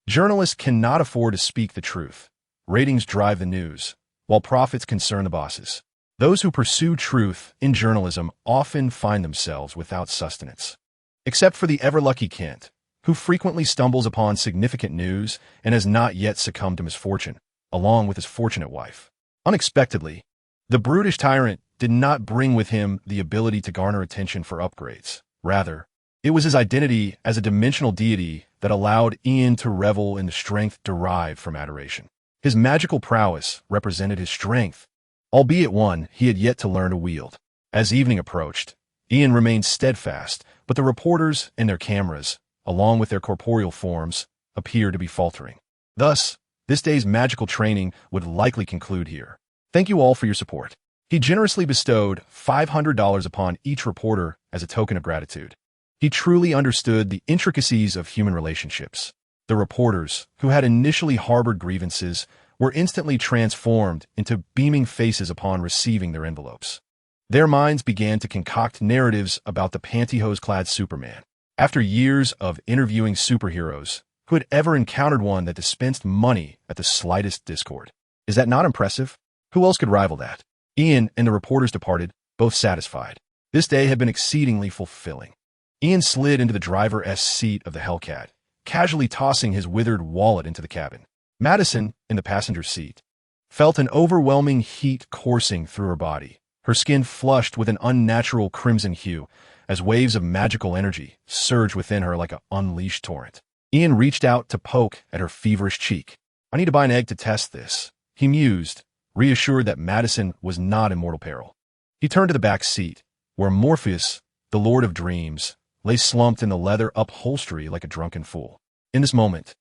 Journalists cannot afford to speak the truth. Ratings drive the news, while profits concern the bosses. Those who pursue truth in journalism often find themselves without sustenance. Except for the ever-lucky Kent, who frequently stumbles upon significant news and has not yet succumbed to misfortune, along with his fortunate wife. Unexpectedly, the brutish tyrant did not bring with him the ability to garner attention for upgrades. Rather, it was his identity as a dimensional deity that allowed Ian to revel in the strength derived from adoration. His magical prowess represented his strength, albeit one he had yet to learn to wield. As evening approached, Ian remained steadfast, but the reporters and their cameras, along with their corporeal forms, appeared to be faltering. Thus, this day's magical training would likely conclude here. Thank you all for your support. He generously bestowed $500 upon each reporter as a token of gratitude. He truly understood the intricacies of human relationships. The reporters, who had initially harbored grievances, were instantly transformed into beaming faces upon receiving their envelopes. Their minds began to concoct narratives about the pantyhose-clad Superman. After years of interviewing superheroes, who had ever encountered one that dispensed money at the slightest discord? Is that not impressive? Who else could rival that? Ian and the reporters departed, both satisfied. This day had been exceedingly fulfilling. Ian slid into the driver's seat of the Hellcat, casually tossing his withered wallet into the cabin. Madison, in the passenger seat, felt an overwhelming heat coursing through her body, her skin flushed with an unnatural crimson hue, as waves of magical energy surged within her like an unleashed torrent. Ian reached out to poke at her feverish cheek. I need to buy an egg to test this, he mused, reassured that Madison was not in mortal peril. He turned to the back seat, where Morpheus, the Lord of Dreams, lay slumped in the leather upholstery like a drunken fool. In this moment,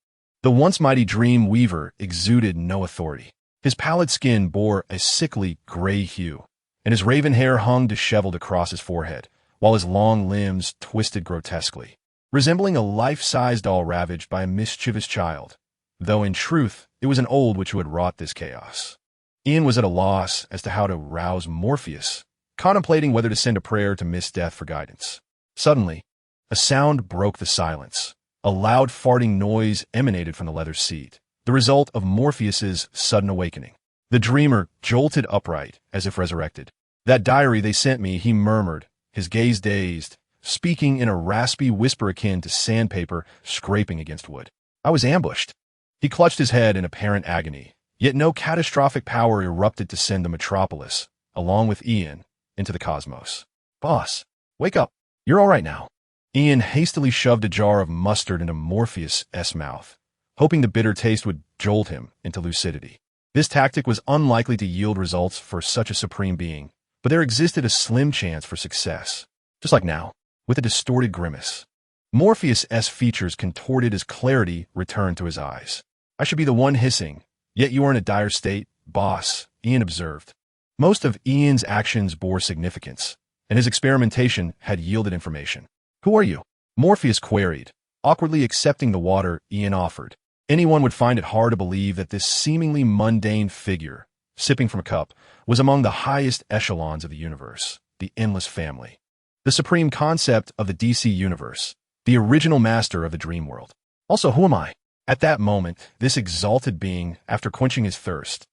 the once mighty Dream Weaver exuded no authority. His pallid skin bore a sickly gray hue, and his raven hair hung disheveled across his forehead, while his long limbs twisted grotesquely, resembling a life-size doll ravaged by a mischievous child, though in truth it was an old witch who had wrought this chaos. Ian was at a loss as to how to rouse Morpheus, contemplating whether to send a prayer to Miss Death for guidance. Suddenly, a sound broke the silence. A loud farting noise emanated from the leather seat, the result of Morpheus's sudden awakening. The dreamer jolted upright, as if resurrected. That diary they sent me, he murmured, his gaze dazed, speaking in a raspy whisper akin to sandpaper scraping against wood. I was ambushed. He clutched his head in apparent agony, yet no catastrophic power erupted to send the metropolis, along with Ian, into the cosmos. Boss, wake up. You're all right now. Ian hastily shoved a jar of mustard into Morpheus' mouth, hoping the bitter taste would jolt him into lucidity. This tactic was unlikely to yield results for such a supreme being, but there existed a slim chance for success. Just like now, with a distorted grimace. Morpheus' features contorted as clarity returned to his eyes. I should be the one hissing, yet you are in a dire state, boss, Ian observed. Most of Ian's actions bore significance, and his experimentation had yielded information. Who are you? Morpheus queried, awkwardly accepting the water Ian offered. Anyone would find it hard to believe that this seemingly mundane figure, sipping from a cup, was among the highest echelons of the universe, the Endless Family. The supreme concept of the DC universe, the original master of the dream world. Also, who am I? At that moment, this exalted being, after quenching his thirst,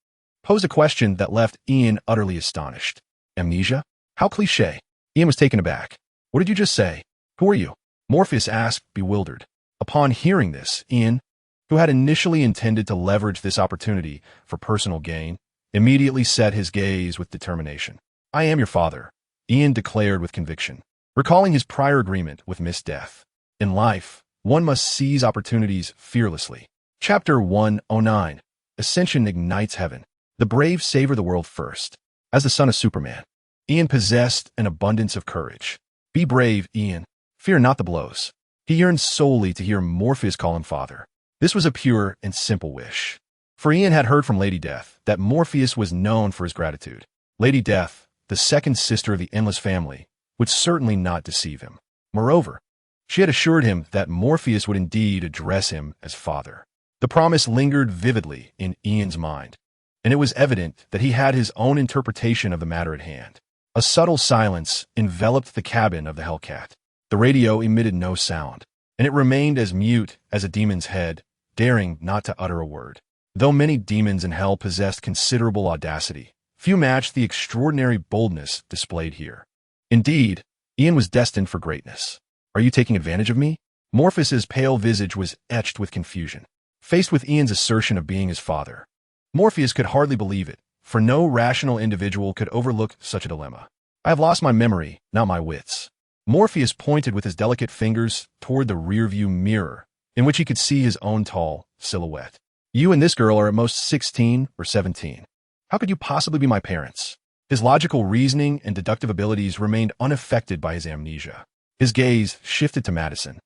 posed a question that left Ian utterly astonished. Amnesia? How cliché. Ian was taken aback. What did you just say? Who are you? Morpheus asked, bewildered. Upon hearing this, Ian, who had initially intended to leverage this opportunity for personal gain, immediately set his gaze with determination. I am your father, Ian declared with conviction, recalling his prior agreement with Miss Death. In life, one must seize opportunities fearlessly. Chapter 109. Ascension ignites heaven. The brave savor the world first. As the son of Superman, Ian possessed an abundance of courage. Be brave, Ian. Fear not the blows. He yearned solely to hear Morpheus call him father. This was a pure and simple wish. For Ian had heard from Lady Death that Morpheus was known for his gratitude. Lady Death, the second sister of the Endless Family, would certainly not deceive him. Moreover, she had assured him that Morpheus would indeed address him as father. The promise lingered vividly in Ian's mind, and it was evident that he had his own interpretation of the matter at hand. A subtle silence enveloped the cabin of the Hellcat. The radio emitted no sound, and it remained as mute as a demon's head, daring not to utter a word. Though many demons in hell possessed considerable audacity, few matched the extraordinary boldness displayed here. Indeed, Ian was destined for greatness. Are you taking advantage of me? Morpheus's pale visage was etched with confusion. Faced with Ian's assertion of being his father, Morpheus could hardly believe it, for no rational individual could overlook such a dilemma. I have lost my memory, not my wits. Morpheus pointed with his delicate fingers toward the rearview mirror, in which he could see his own tall silhouette. You and this girl are at most 16 or 17. How could you possibly be my parents? His logical reasoning and deductive abilities remained unaffected by his amnesia. His gaze shifted to Madison,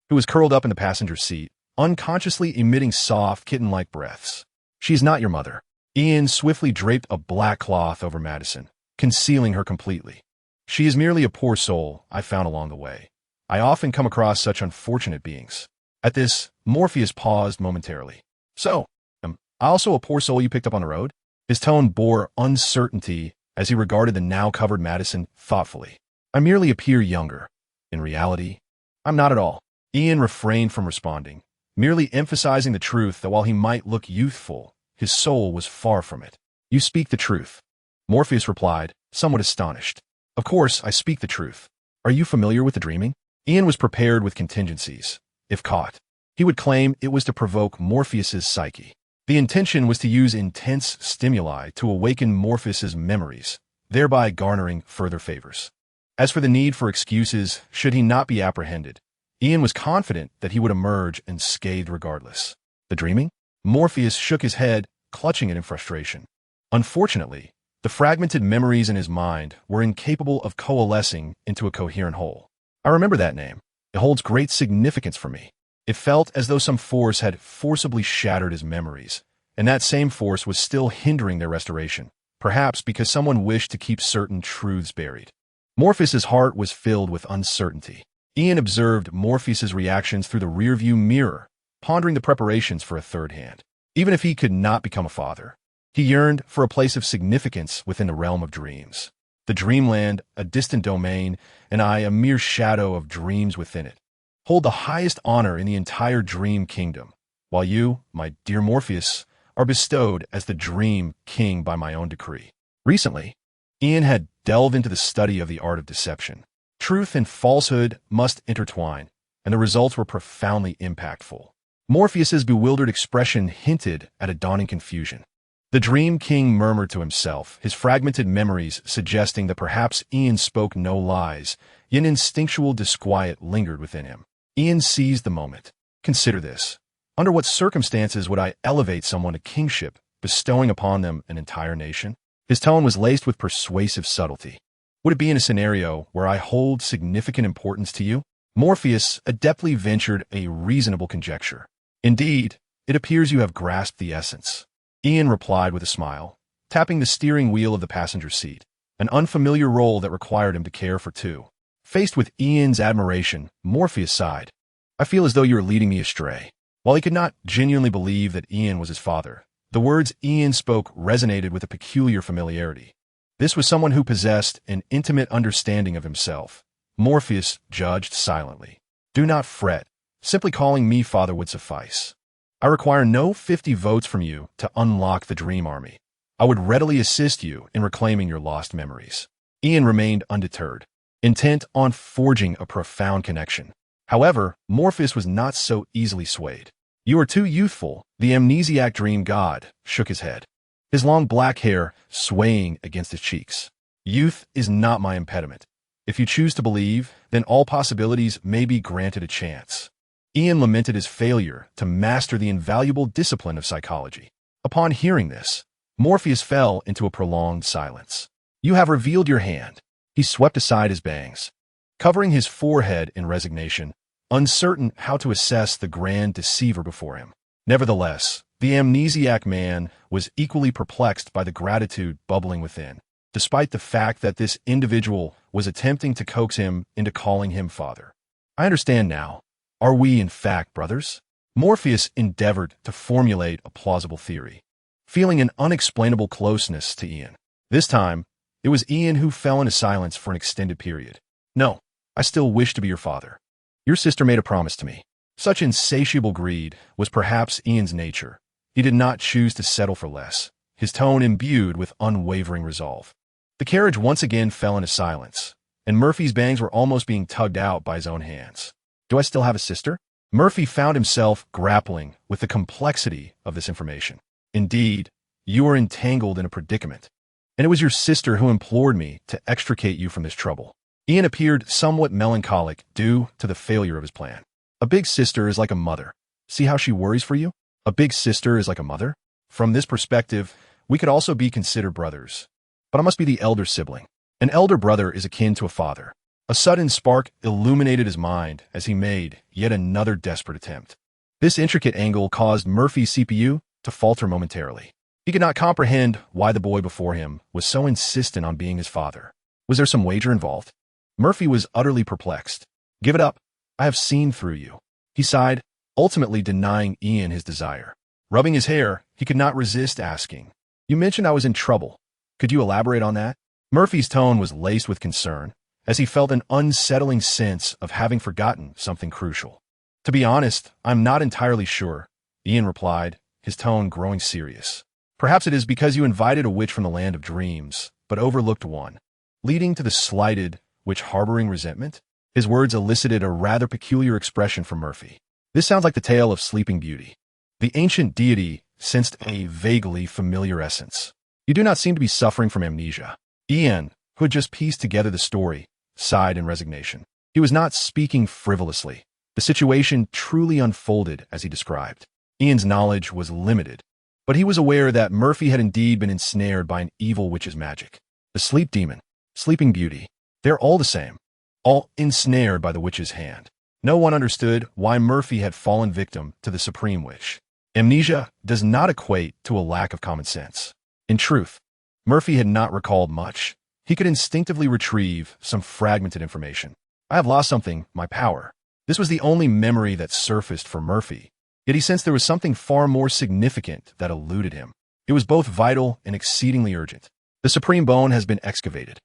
who was curled up in the passenger seat, unconsciously emitting soft, kitten-like breaths. She is not your mother. Ian swiftly draped a black cloth over Madison, concealing her completely. She is merely a poor soul I found along the way. I often come across such unfortunate beings. At this, Morpheus paused momentarily. So, am I also a poor soul you picked up on the road? His tone bore uncertainty as he regarded the now-covered Madison thoughtfully. I merely appear younger. In reality, I'm not at all. Ian refrained from responding, merely emphasizing the truth that while he might look youthful, his soul was far from it. You speak the truth, Morpheus replied, somewhat astonished. Of course, I speak the truth. Are you familiar with the dreaming? Ian was prepared with contingencies. If caught, he would claim it was to provoke Morpheus's psyche. The intention was to use intense stimuli to awaken Morpheus's memories, thereby garnering further favors. As for the need for excuses, should he not be apprehended, Ian was confident that he would emerge unscathed regardless. The dreaming? Morpheus shook his head, clutching it in frustration. Unfortunately, the fragmented memories in his mind were incapable of coalescing into a coherent whole. I remember that name. It holds great significance for me. It felt as though some force had forcibly shattered his memories, and that same force was still hindering their restoration, perhaps because someone wished to keep certain truths buried. Morpheus's heart was filled with uncertainty. Ian observed Morpheus's reactions through the rearview mirror, pondering the preparations for a third hand. Even if he could not become a father, he yearned for a place of significance within the realm of dreams. The dreamland, a distant domain, and I, a mere shadow of dreams within it, hold the highest honor in the entire dream kingdom, while you, my dear Morpheus, are bestowed as the dream king by my own decree. Recently, Ian had delved into the study of the art of deception. Truth and falsehood must intertwine, and the results were profoundly impactful. Morpheus's bewildered expression hinted at a dawning confusion. The Dream King murmured to himself, his fragmented memories suggesting that perhaps Ian spoke no lies, yet instinctual disquiet lingered within him. Ian seized the moment. Consider this. Under what circumstances would I elevate someone to kingship, bestowing upon them an entire nation? His tone was laced with persuasive subtlety. Would it be in a scenario where I hold significant importance to you? Morpheus adeptly ventured a reasonable conjecture. Indeed, it appears you have grasped the essence. Ian replied with a smile, tapping the steering wheel of the passenger seat, an unfamiliar role that required him to care for two. Faced with Ian's admiration, Morpheus sighed. I feel as though you are leading me astray." While he could not genuinely believe that Ian was his father, the words Ian spoke resonated with a peculiar familiarity. This was someone who possessed an intimate understanding of himself. Morpheus judged silently. "Do not fret. Simply calling me father would suffice. I require no 50 votes from you to unlock the Dream Army. I would readily assist you in reclaiming your lost memories." Ian remained undeterred, intent on forging a profound connection. However, Morpheus was not so easily swayed. "You are too youthful," the amnesiac dream god shook his head, his long black hair swaying against his cheeks. "Youth is not my impediment. If you choose to believe, then all possibilities may be granted a chance." Ian lamented his failure to master the invaluable discipline of psychology. Upon hearing this, Morpheus fell into a prolonged silence. "You have revealed your hand." He swept aside his bangs, covering his forehead in resignation, uncertain how to assess the grand deceiver before him. Nevertheless, the amnesiac man was equally perplexed by the gratitude bubbling within, despite the fact that this individual was attempting to coax him into calling him father. "I understand now. Are we, in fact, brothers?" Morpheus endeavored to formulate a plausible theory, feeling an unexplainable closeness to Ian. This time, it was Ian who fell into silence for an extended period. "No, I still wish to be your father. Your sister made a promise to me." Such insatiable greed was perhaps Ian's nature. He did not choose to settle for less, his tone imbued with unwavering resolve. The carriage once again fell into silence, and Murphy's bangs were almost being tugged out by his own hands. "Do I still have a sister?" Murphy found himself grappling with the complexity of this information. "Indeed, you are entangled in a predicament, and it was your sister who implored me to extricate you from this trouble." Ian appeared somewhat melancholic due to the failure of his plan. "A big sister is like a mother. See how she worries for you? A big sister is like a mother. From this perspective, we could also be considered brothers. But I must be the elder sibling. An elder brother is akin to a father." A sudden spark illuminated his mind as he made yet another desperate attempt. This intricate angle caused Murphy's CPU to falter momentarily. He could not comprehend why the boy before him was so insistent on being his father. Was there some wager involved? Murphy was utterly perplexed. "Give it up. I have seen through you," he sighed, ultimately denying Ian his desire. Rubbing his hair, he could not resist asking, "You mentioned I was in trouble. Could you elaborate on that?" Murphy's tone was laced with concern, as he felt an unsettling sense of having forgotten something crucial. "To be honest, I'm not entirely sure," Ian replied, his tone growing serious. "Perhaps it is because you invited a witch from the land of dreams, but overlooked one, leading to the slighted witch harboring resentment." His words elicited a rather peculiar expression from Murphy. "This sounds like the tale of Sleeping Beauty." The ancient deity sensed a vaguely familiar essence. "You do not seem to be suffering from amnesia." Ian, who had just pieced together the story, sighed in resignation. He was not speaking frivolously. The situation truly unfolded as he described. Ian's knowledge was limited, but he was aware that Murphy had indeed been ensnared by an evil witch's magic. The sleep demon, Sleeping Beauty, they're all the same, all ensnared by the witch's hand. No one understood why Murphy had fallen victim to the supreme witch. Amnesia does not equate to a lack of common sense. In truth, Murphy had not recalled much. He could instinctively retrieve some fragmented information. "I have lost something, my power." This was the only memory that surfaced for Murphy, yet he sensed there was something far more significant that eluded him. It was both vital and exceedingly urgent. "The supreme bone has been excavated.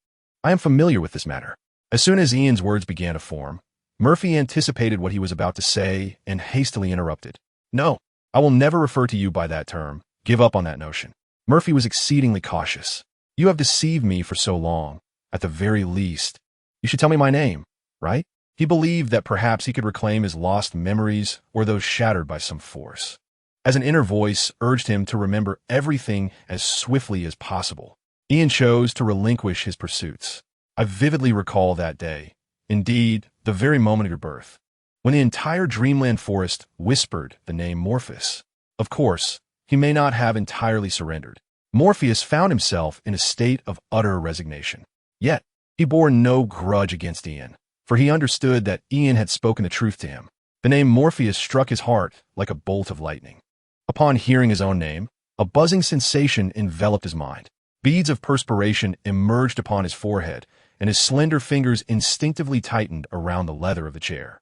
I am familiar with this matter." As soon as Ian's words began to form, Murphy anticipated what he was about to say and hastily interrupted. "No, I will never refer to you by that term. Give up on that notion." Murphy was exceedingly cautious. "You have deceived me for so long. At the very least, you should tell me my name, right?" He believed that perhaps he could reclaim his lost memories or those shattered by some force. As an inner voice urged him to remember everything as swiftly as possible, Ian chose to relinquish his pursuits. "I vividly recall that day, indeed, the very moment of your birth, when the entire dreamland forest whispered the name Morpheus. Of course, he may not have entirely surrendered. Morpheus found himself in a state of utter resignation. Yet, he bore no grudge against Ian, for he understood that Ian had spoken the truth to him. The name Morpheus struck his heart like a bolt of lightning. Upon hearing his own name, a buzzing sensation enveloped his mind. Beads of perspiration emerged upon his forehead, and his slender fingers instinctively tightened around the leather of the chair.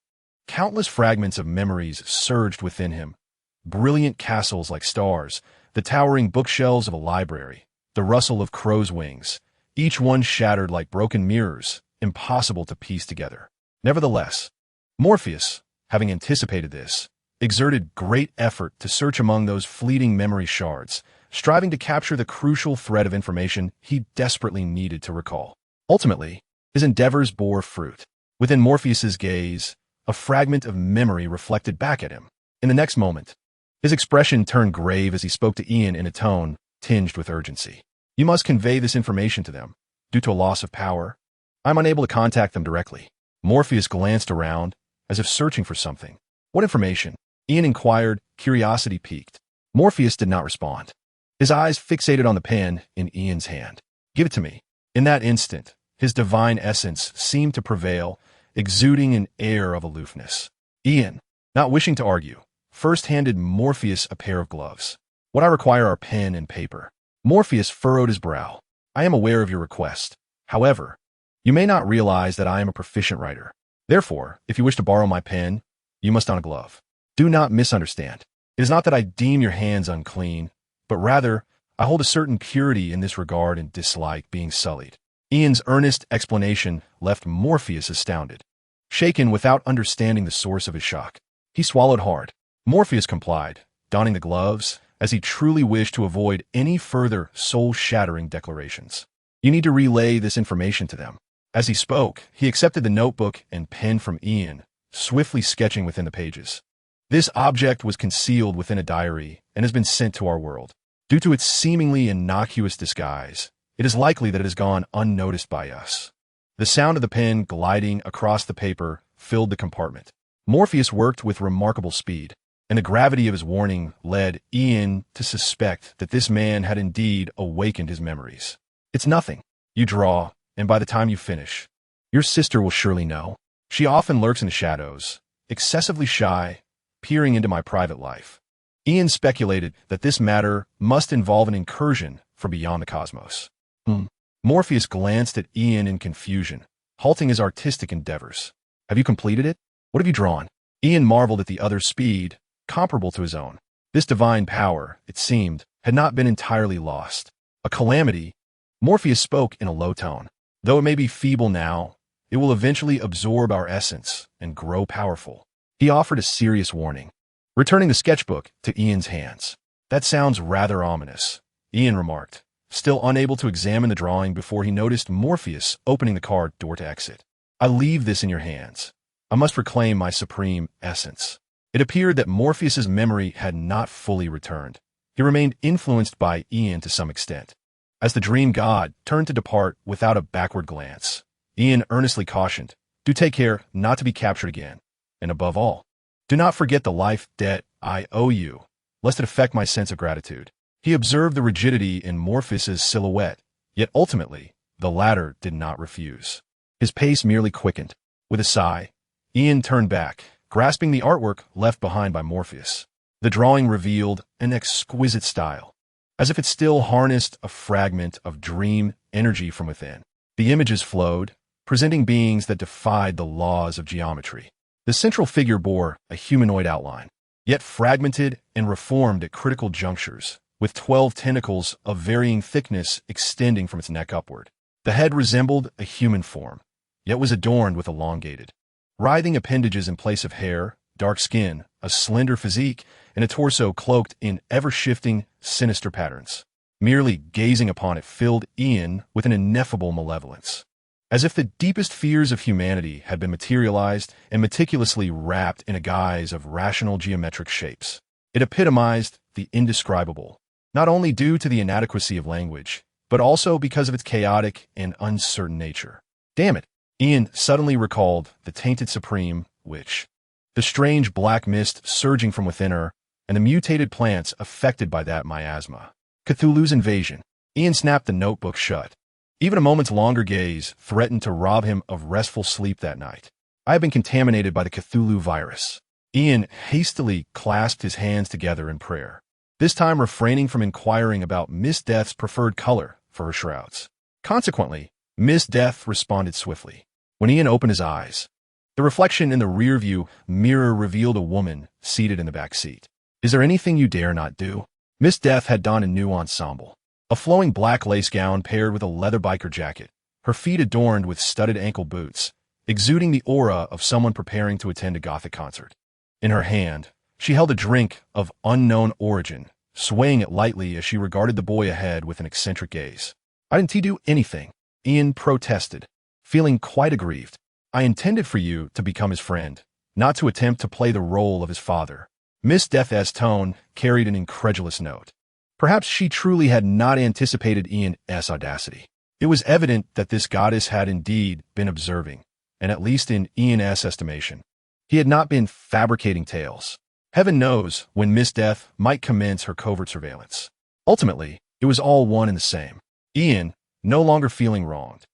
Countless fragments of memories surged within him. Brilliant castles like stars, the towering bookshelves of a library, the rustle of crows' wings, each one shattered like broken mirrors, impossible to piece together. Nevertheless, Morpheus, having anticipated this, exerted great effort to search among those fleeting memory shards, striving to capture the crucial thread of information he desperately needed to recall. Ultimately, his endeavors bore fruit. Within Morpheus's gaze, a fragment of memory reflected back at him. In the next moment, his expression turned grave as he spoke to Ian in a tone tinged with urgency. You must convey this information to them. Due to a loss of power, I'm unable to contact them directly. Morpheus glanced around, as if searching for something. What information? Ian inquired, curiosity piqued. Morpheus did not respond. His eyes fixated on the pen in Ian's hand. Give it to me. In that instant, his divine essence seemed to prevail, exuding an air of aloofness. Ian, not wishing to argue, first handed Morpheus a pair of gloves. What I require are pen and paper. Morpheus furrowed his brow. I am aware of your request. However, you may not realize that I am a proficient writer. Therefore, if you wish to borrow my pen, you must don a glove. Do not misunderstand. It is not that I deem your hands unclean, but rather, I hold a certain purity in this regard and dislike being sullied. Ian's earnest explanation left Morpheus astounded, shaken without understanding the source of his shock. He swallowed hard. Morpheus complied, donning the gloves, as he truly wished to avoid any further soul-shattering declarations. You need to relay this information to them. As he spoke, he accepted the notebook and pen from Ian, swiftly sketching within the pages. This object was concealed within a diary and has been sent to our world. Due to its seemingly innocuous disguise, it is likely that it has gone unnoticed by us. The sound of the pen gliding across the paper filled the compartment. Morpheus worked with remarkable speed, and the gravity of his warning led Ian to suspect that this man had indeed awakened his memories. It's nothing. You draw, and by the time you finish, your sister will surely know. She often lurks in the shadows, excessively shy, peering into my private life. Ian speculated that this matter must involve an incursion from beyond the cosmos. Morpheus glanced at Ian in confusion, halting his artistic endeavors. Have you completed it? What have you drawn? Ian marveled at the other's speed, comparable to his own. This divine power, it seemed, had not been entirely lost. A calamity, Morpheus spoke in a low tone. Though it may be feeble now, it will eventually absorb our essence and grow powerful. He offered a serious warning, returning the sketchbook to Ian's hands. That sounds rather ominous, Ian remarked, still unable to examine the drawing before he noticed Morpheus opening the car door to exit. I leave this in your hands. I must reclaim my supreme essence. It appeared that Morpheus's memory had not fully returned. He remained influenced by Ian to some extent. As the dream god turned to depart without a backward glance, Ian earnestly cautioned, do take care not to be captured again. And above all, do not forget the life debt I owe you, lest it affect my sense of gratitude. He observed the rigidity in Morpheus's silhouette, yet ultimately, the latter did not refuse. His pace merely quickened. With a sigh, Ian turned back, grasping the artwork left behind by Morpheus. The drawing revealed an exquisite style, as if it still harnessed a fragment of dream energy from within. The images flowed, presenting beings that defied the laws of geometry. The central figure bore a humanoid outline, yet fragmented and reformed at critical junctures, with 12 tentacles of varying thickness extending from its neck upward. The head resembled a human form, yet was adorned with elongated, writhing appendages in place of hair, dark skin, a slender physique, and a torso cloaked in ever-shifting, sinister patterns. Merely gazing upon it filled Ian with an ineffable malevolence, as if the deepest fears of humanity had been materialized and meticulously wrapped in a guise of rational geometric shapes. It epitomized the indescribable, not only due to the inadequacy of language, but also because of its chaotic and uncertain nature. Damn it, Ian suddenly recalled the tainted supreme witch, the strange black mist surging from within her, and the mutated plants affected by that miasma. Cthulhu's invasion. Ian snapped the notebook shut. Even a moment's longer gaze threatened to rob him of restful sleep that night. I have been contaminated by the Cthulhu virus. Ian hastily clasped his hands together in prayer, this time refraining from inquiring about Miss Death's preferred color for her shrouds. Consequently, Miss Death responded swiftly. When Ian opened his eyes, there The reflection in the rearview mirror revealed a woman seated in the back seat. "Is there anything you dare not do?" Miss Death had donned a new ensemble. A flowing black lace gown paired with a leather biker jacket, her feet adorned with studded ankle boots, exuding the aura of someone preparing to attend a Gothic concert. In her hand, she held a drink of unknown origin, swaying it lightly as she regarded the boy ahead with an eccentric gaze. "I didn't do anything," Ian protested, feeling quite aggrieved. "I intended for you to become his friend, not to attempt to play the role of his father." Miss Death's tone carried an incredulous note. Perhaps she truly had not anticipated Ian's audacity. It was evident that this goddess had indeed been observing, and at least in Ian's estimation, he had not been fabricating tales. Heaven knows when Miss Death might commence her covert surveillance. Ultimately, it was all one and the same. Ian, no longer feeling wronged,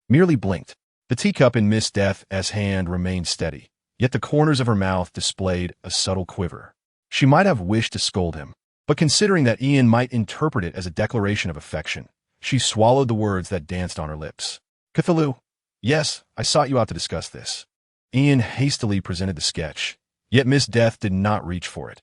merely blinked. The teacup in Miss Death's hand remained steady, yet the corners of her mouth displayed a subtle quiver. She might have wished to scold him, but considering that Ian might interpret it as a declaration of affection, she swallowed the words that danced on her lips. "Cthulhu, yes, I sought you out to discuss this." Ian hastily presented the sketch, yet Miss Death did not reach for it.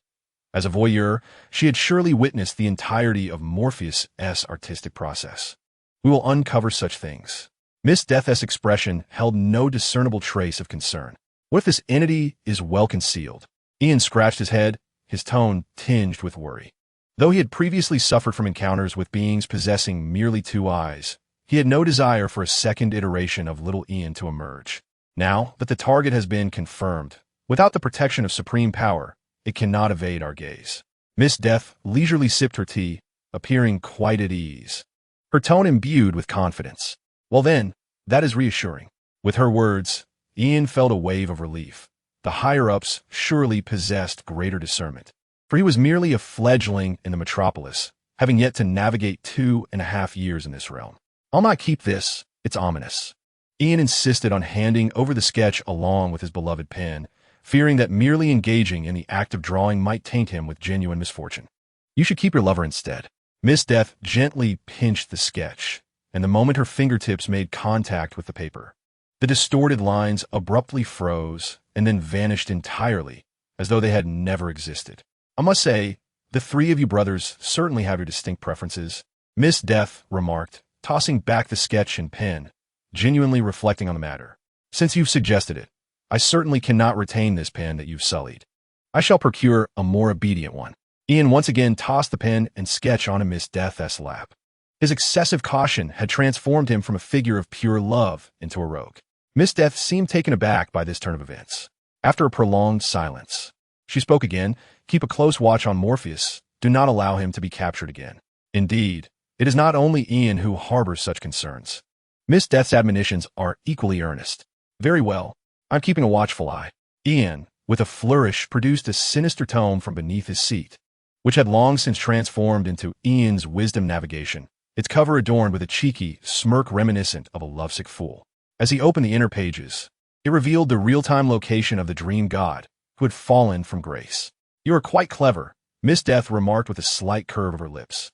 As a voyeur, she had surely witnessed the entirety of Morpheus's artistic process. "We will uncover such things." Miss Death's expression held no discernible trace of concern. "What if this entity is well concealed?" Ian scratched his head, his tone tinged with worry. Though he had previously suffered from encounters with beings possessing merely two eyes, he had no desire for a second iteration of little Ian to emerge. Now that the target has been confirmed, without the protection of supreme power, it cannot evade our gaze. Miss Death leisurely sipped her tea, appearing quite at ease, her tone imbued with confidence. "Well then, that is reassuring." With her words, Ian felt a wave of relief. The higher-ups surely possessed greater discernment, for he was merely a fledgling in the metropolis, having yet to navigate 2.5 years in this realm. "I'll not keep this, it's ominous." Ian insisted on handing over the sketch along with his beloved pen, fearing that merely engaging in the act of drawing might taint him with genuine misfortune. "You should keep your lover instead." Miss Death gently pinched the sketch, and the moment her fingertips made contact with the paper, the distorted lines abruptly froze and then vanished entirely, as though they had never existed. "I must say, the three of you brothers certainly have your distinct preferences," Miss Death remarked, tossing back the sketch and pen, genuinely reflecting on the matter. "Since you've suggested it, I certainly cannot retain this pen that you've sullied. I shall procure a more obedient one." Ian once again tossed the pen and sketch onto Miss Death's lap. His excessive caution had transformed him from a figure of pure love into a rogue. Miss Death seemed taken aback by this turn of events. After a prolonged silence, she spoke again. "Keep a close watch on Morpheus. Do not allow him to be captured again." Indeed, it is not only Ian who harbors such concerns. Miss Death's admonitions are equally earnest. "Very well. I'm keeping a watchful eye." Ian, with a flourish, produced a sinister tome from beneath his seat, which had long since transformed into Ian's wisdom navigation, its cover adorned with a cheeky smirk reminiscent of a lovesick fool. As he opened the inner pages, it revealed the real-time location of the dream god who had fallen from grace. "You are quite clever," Miss Death remarked with a slight curve of her lips.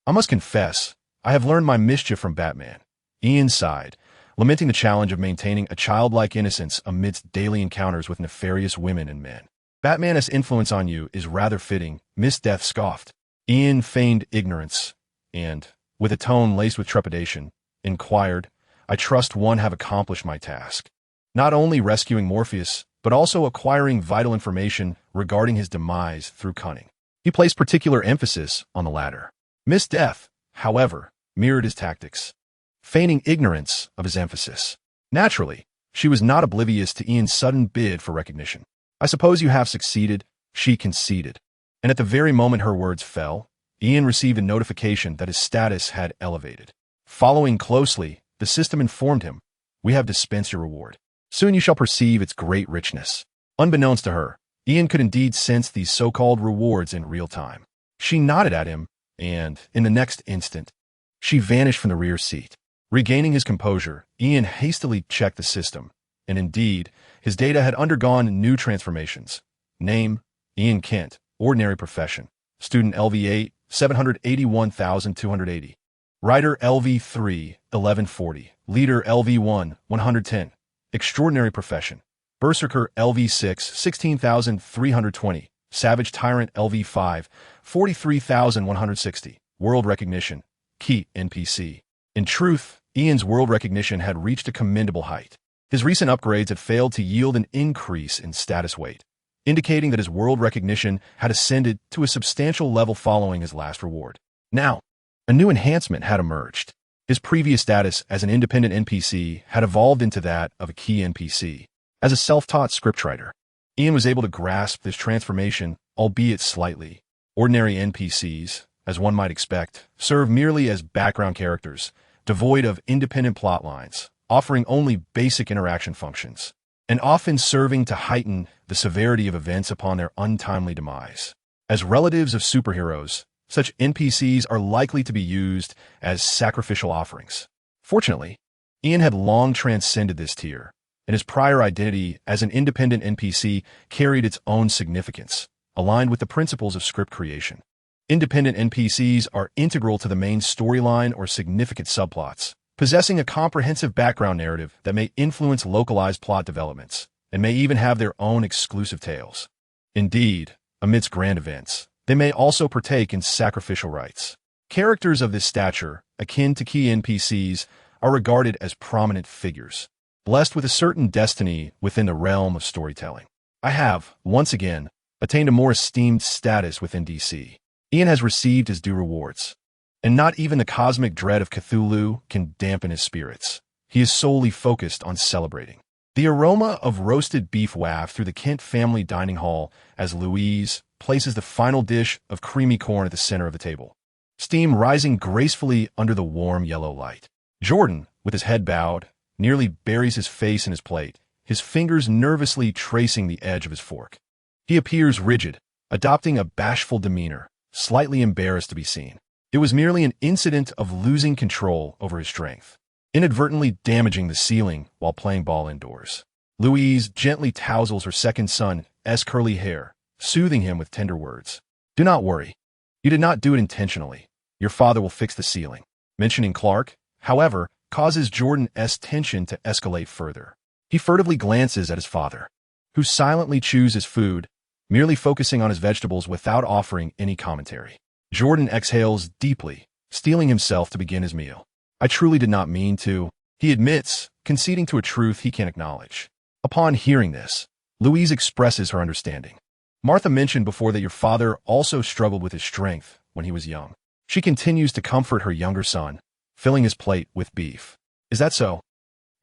"I must confess, I have learned my mischief from Batman." Ian sighed, lamenting the challenge of maintaining a childlike innocence amidst daily encounters with nefarious women and men. "Batman's influence on you is rather fitting," Miss Death scoffed. Ian feigned ignorance and, with a tone laced with trepidation, inquired, "I trust one have accomplished my task. Not only rescuing Morpheus, but also acquiring vital information regarding his demise through cunning." He placed particular emphasis on the latter. Miss Death, however, mirrored his tactics, feigning ignorance of his emphasis. Naturally, she was not oblivious to Ian's sudden bid for recognition. "I suppose you have succeeded," she conceded. And at the very moment her words fell, Ian received a notification that his status had elevated. Following closely, the system informed him, "We have dispensed your reward. Soon you shall perceive its great richness." Unbeknownst to her, Ian could indeed sense these so-called rewards in real time. She nodded at him, and, in the next instant, she vanished from the rear seat. Regaining his composure, Ian hastily checked the system, and indeed, his data had undergone new transformations. Name, Ian Kent, ordinary profession. Student LV8, 781,280. Writer LV3, 1140. Leader LV1, 110. Extraordinary profession. Berserker LV6, 16,320. Savage Tyrant LV5, 43,160. World Recognition. Key NPC. In truth, Ian's world recognition had reached a commendable height. His recent upgrades had failed to yield an increase in status weight, indicating that his world recognition had ascended to a substantial level following his last reward. Now, a new enhancement had emerged. His previous status as an independent NPC had evolved into that of a key NPC. As a self-taught scriptwriter, Ian was able to grasp this transformation, albeit slightly. Ordinary NPCs, as one might expect, serve merely as background characters, devoid of independent plot lines, offering only basic interaction functions, and often serving to heighten the severity of events upon their untimely demise. As relatives of superheroes, such NPCs are likely to be used as sacrificial offerings. Fortunately, Ian had long transcended this tier, and his prior identity as an independent NPC carried its own significance, aligned with the principles of script creation. Independent NPCs are integral to the main storyline or significant subplots, possessing a comprehensive background narrative that may influence localized plot developments, and may even have their own exclusive tales. Indeed, amidst grand events, they may also partake in sacrificial rites. Characters of this stature, akin to key NPCs, are regarded as prominent figures, blessed with a certain destiny within the realm of storytelling. I have, once again, attained a more esteemed status within DC. Ian has received his due rewards, and not even the cosmic dread of Cthulhu can dampen his spirits. He is solely focused on celebrating. The aroma of roasted beef wafts through the Kent family dining hall as Louise places the final dish of creamy corn at the center of the table, steam rising gracefully under the warm yellow light. Jordan, with his head bowed, nearly buries his face in his plate, his fingers nervously tracing the edge of his fork. He appears rigid, adopting a bashful demeanor, slightly embarrassed to be seen. It was merely an incident of losing control over his strength, inadvertently damaging the ceiling while playing ball indoors. Louise gently tousles her second son's curly hair, soothing him with tender words. "Do not worry. You did not do it intentionally. Your father will fix the ceiling." Mentioning Clark, however, causes Jordan's tension to escalate further. He furtively glances at his father, who silently chews his food, merely focusing on his vegetables without offering any commentary. Jordan exhales deeply, steeling himself to begin his meal. "I truly did not mean to," he admits, conceding to a truth he can't acknowledge. Upon hearing this, Louise expresses her understanding. "Martha mentioned before that your father also struggled with his strength when he was young." She continues to comfort her younger son, filling his plate with beef. "Is that so?"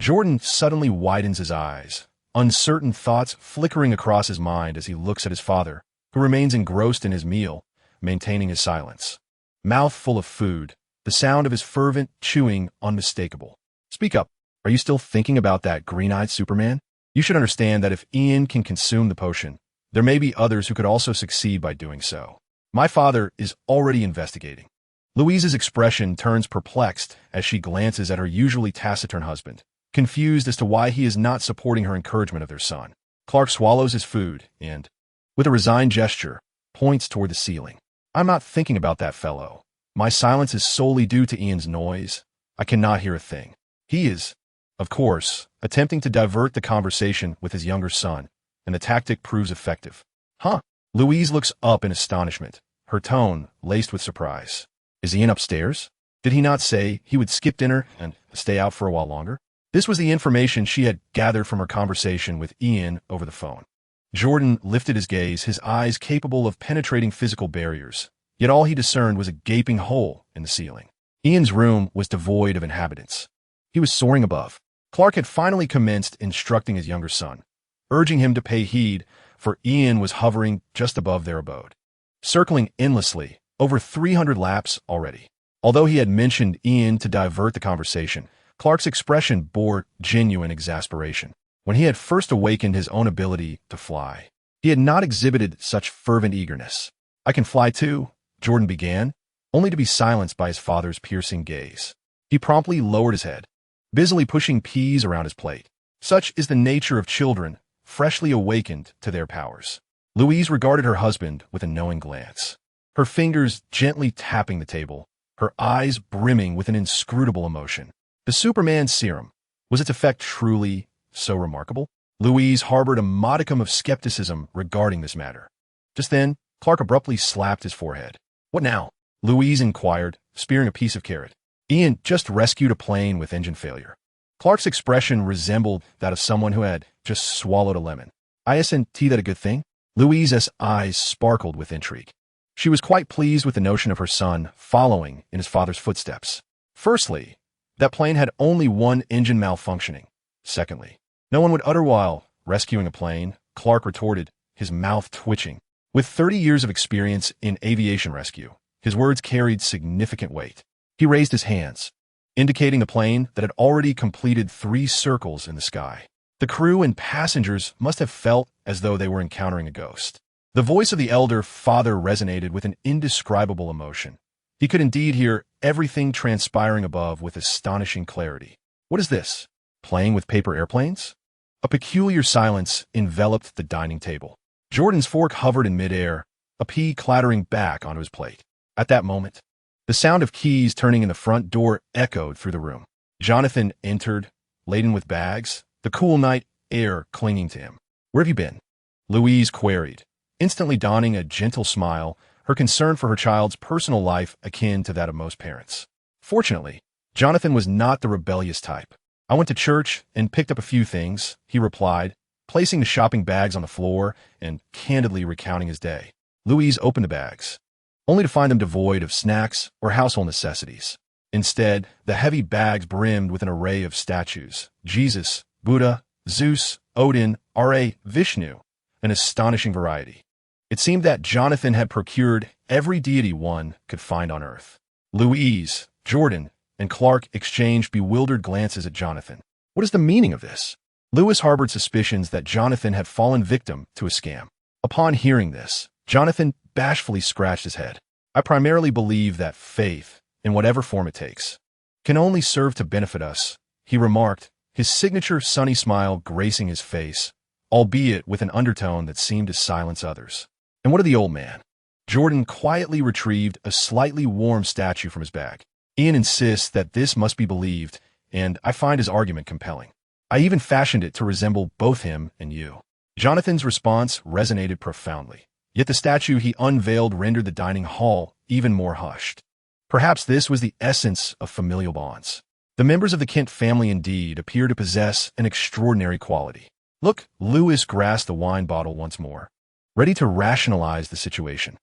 Jordan suddenly widens his eyes, uncertain thoughts flickering across his mind as he looks at his father, who remains engrossed in his meal, maintaining his silence. Mouth full of food, the sound of his fervent chewing unmistakable. "Speak up. Are you still thinking about that green-eyed Superman? You should understand that if Ian can consume the potion, there may be others who could also succeed by doing so. My father is already investigating." Louise's expression turns perplexed as she glances at her usually taciturn husband, confused as to why he is not supporting her encouragement of their son. Clark swallows his food and, with a resigned gesture, points toward the ceiling. "I'm not thinking about that fellow. My silence is solely due to Ian's noise. I cannot hear a thing." He is, of course, attempting to divert the conversation with his younger son, and the tactic proves effective. "Huh?" Louise looks up in astonishment, her tone laced with surprise. "Is Ian upstairs? Did he not say he would skip dinner and stay out for a while longer?" This was the information she had gathered from her conversation with Ian over the phone. Jordan lifted his gaze, his eyes capable of penetrating physical barriers, yet all he discerned was a gaping hole in the ceiling. Ian's room was devoid of inhabitants. He was soaring above. Clark had finally commenced instructing his younger son, urging him to pay heed, for Ian was hovering just above their abode, circling endlessly, over 300 laps already. Although he had mentioned Ian to divert the conversation, Clark's expression bore genuine exasperation. When he had first awakened his own ability to fly, he had not exhibited such fervent eagerness. "I can fly too," Jordan began, only to be silenced by his father's piercing gaze. He promptly lowered his head, busily pushing peas around his plate. Such is the nature of children, freshly awakened to their powers. Louise regarded her husband with a knowing glance, her fingers gently tapping the table, her eyes brimming with an inscrutable emotion. The Superman serum, was its effect truly so remarkable? Louise harbored a modicum of skepticism regarding this matter. Just then, Clark abruptly slapped his forehead. "What now?" Louise inquired, spearing a piece of carrot. "Ian just rescued a plane with engine failure." Clark's expression resembled that of someone who had just swallowed a lemon. "Isn't that a good thing?" Louise's eyes sparkled with intrigue. She was quite pleased with the notion of her son following in his father's footsteps. Firstly, that plane had only one engine malfunctioning. Secondly, no one would utter while rescuing a plane, Clark retorted, his mouth twitching. With 30 years of experience in aviation rescue, his words carried significant weight. He raised his hands, indicating the plane that had already completed 3 circles in the sky. The crew and passengers must have felt as though they were encountering a ghost. The voice of the elder father resonated with an indescribable emotion. He could indeed hear everything transpiring above with astonishing clarity. "What is this? Playing with paper airplanes?" A peculiar silence enveloped the dining table. Jordan's fork hovered in midair, a pea clattering back onto his plate. At that moment, the sound of keys turning in the front door echoed through the room. Jonathan entered, laden with bags, the cool night air clinging to him. "Where have you been?" Louise queried, instantly donning a gentle smile, her concern for her child's personal life akin to that of most parents. Fortunately, Jonathan was not the rebellious type. "I went to church and picked up a few things," he replied, placing the shopping bags on the floor and candidly recounting his day. Louise opened the bags, only to find them devoid of snacks or household necessities. Instead, the heavy bags brimmed with an array of statues: Jesus, Buddha, Zeus, Odin, R.A., Vishnu, an astonishing variety. It seemed that Jonathan had procured every deity one could find on Earth. Louise, Jordan, and Clark exchanged bewildered glances at Jonathan. "What is the meaning of this?" Lewis harbored suspicions that Jonathan had fallen victim to a scam. Upon hearing this, Jonathan bashfully scratched his head. "I primarily believe that faith, in whatever form it takes, can only serve to benefit us," he remarked, his signature sunny smile gracing his face, albeit with an undertone that seemed to silence others. "And what of the old man?" Jordan quietly retrieved a slightly warm statue from his bag. "Ian insists that this must be believed, and I find his argument compelling. I even fashioned it to resemble both him and you." Jonathan's response resonated profoundly, yet the statue he unveiled rendered the dining hall even more hushed. Perhaps this was the essence of familial bonds. The members of the Kent family indeed appear to possess an extraordinary quality. "Look," Lewis grasped the wine bottle once more, ready to rationalize the situation.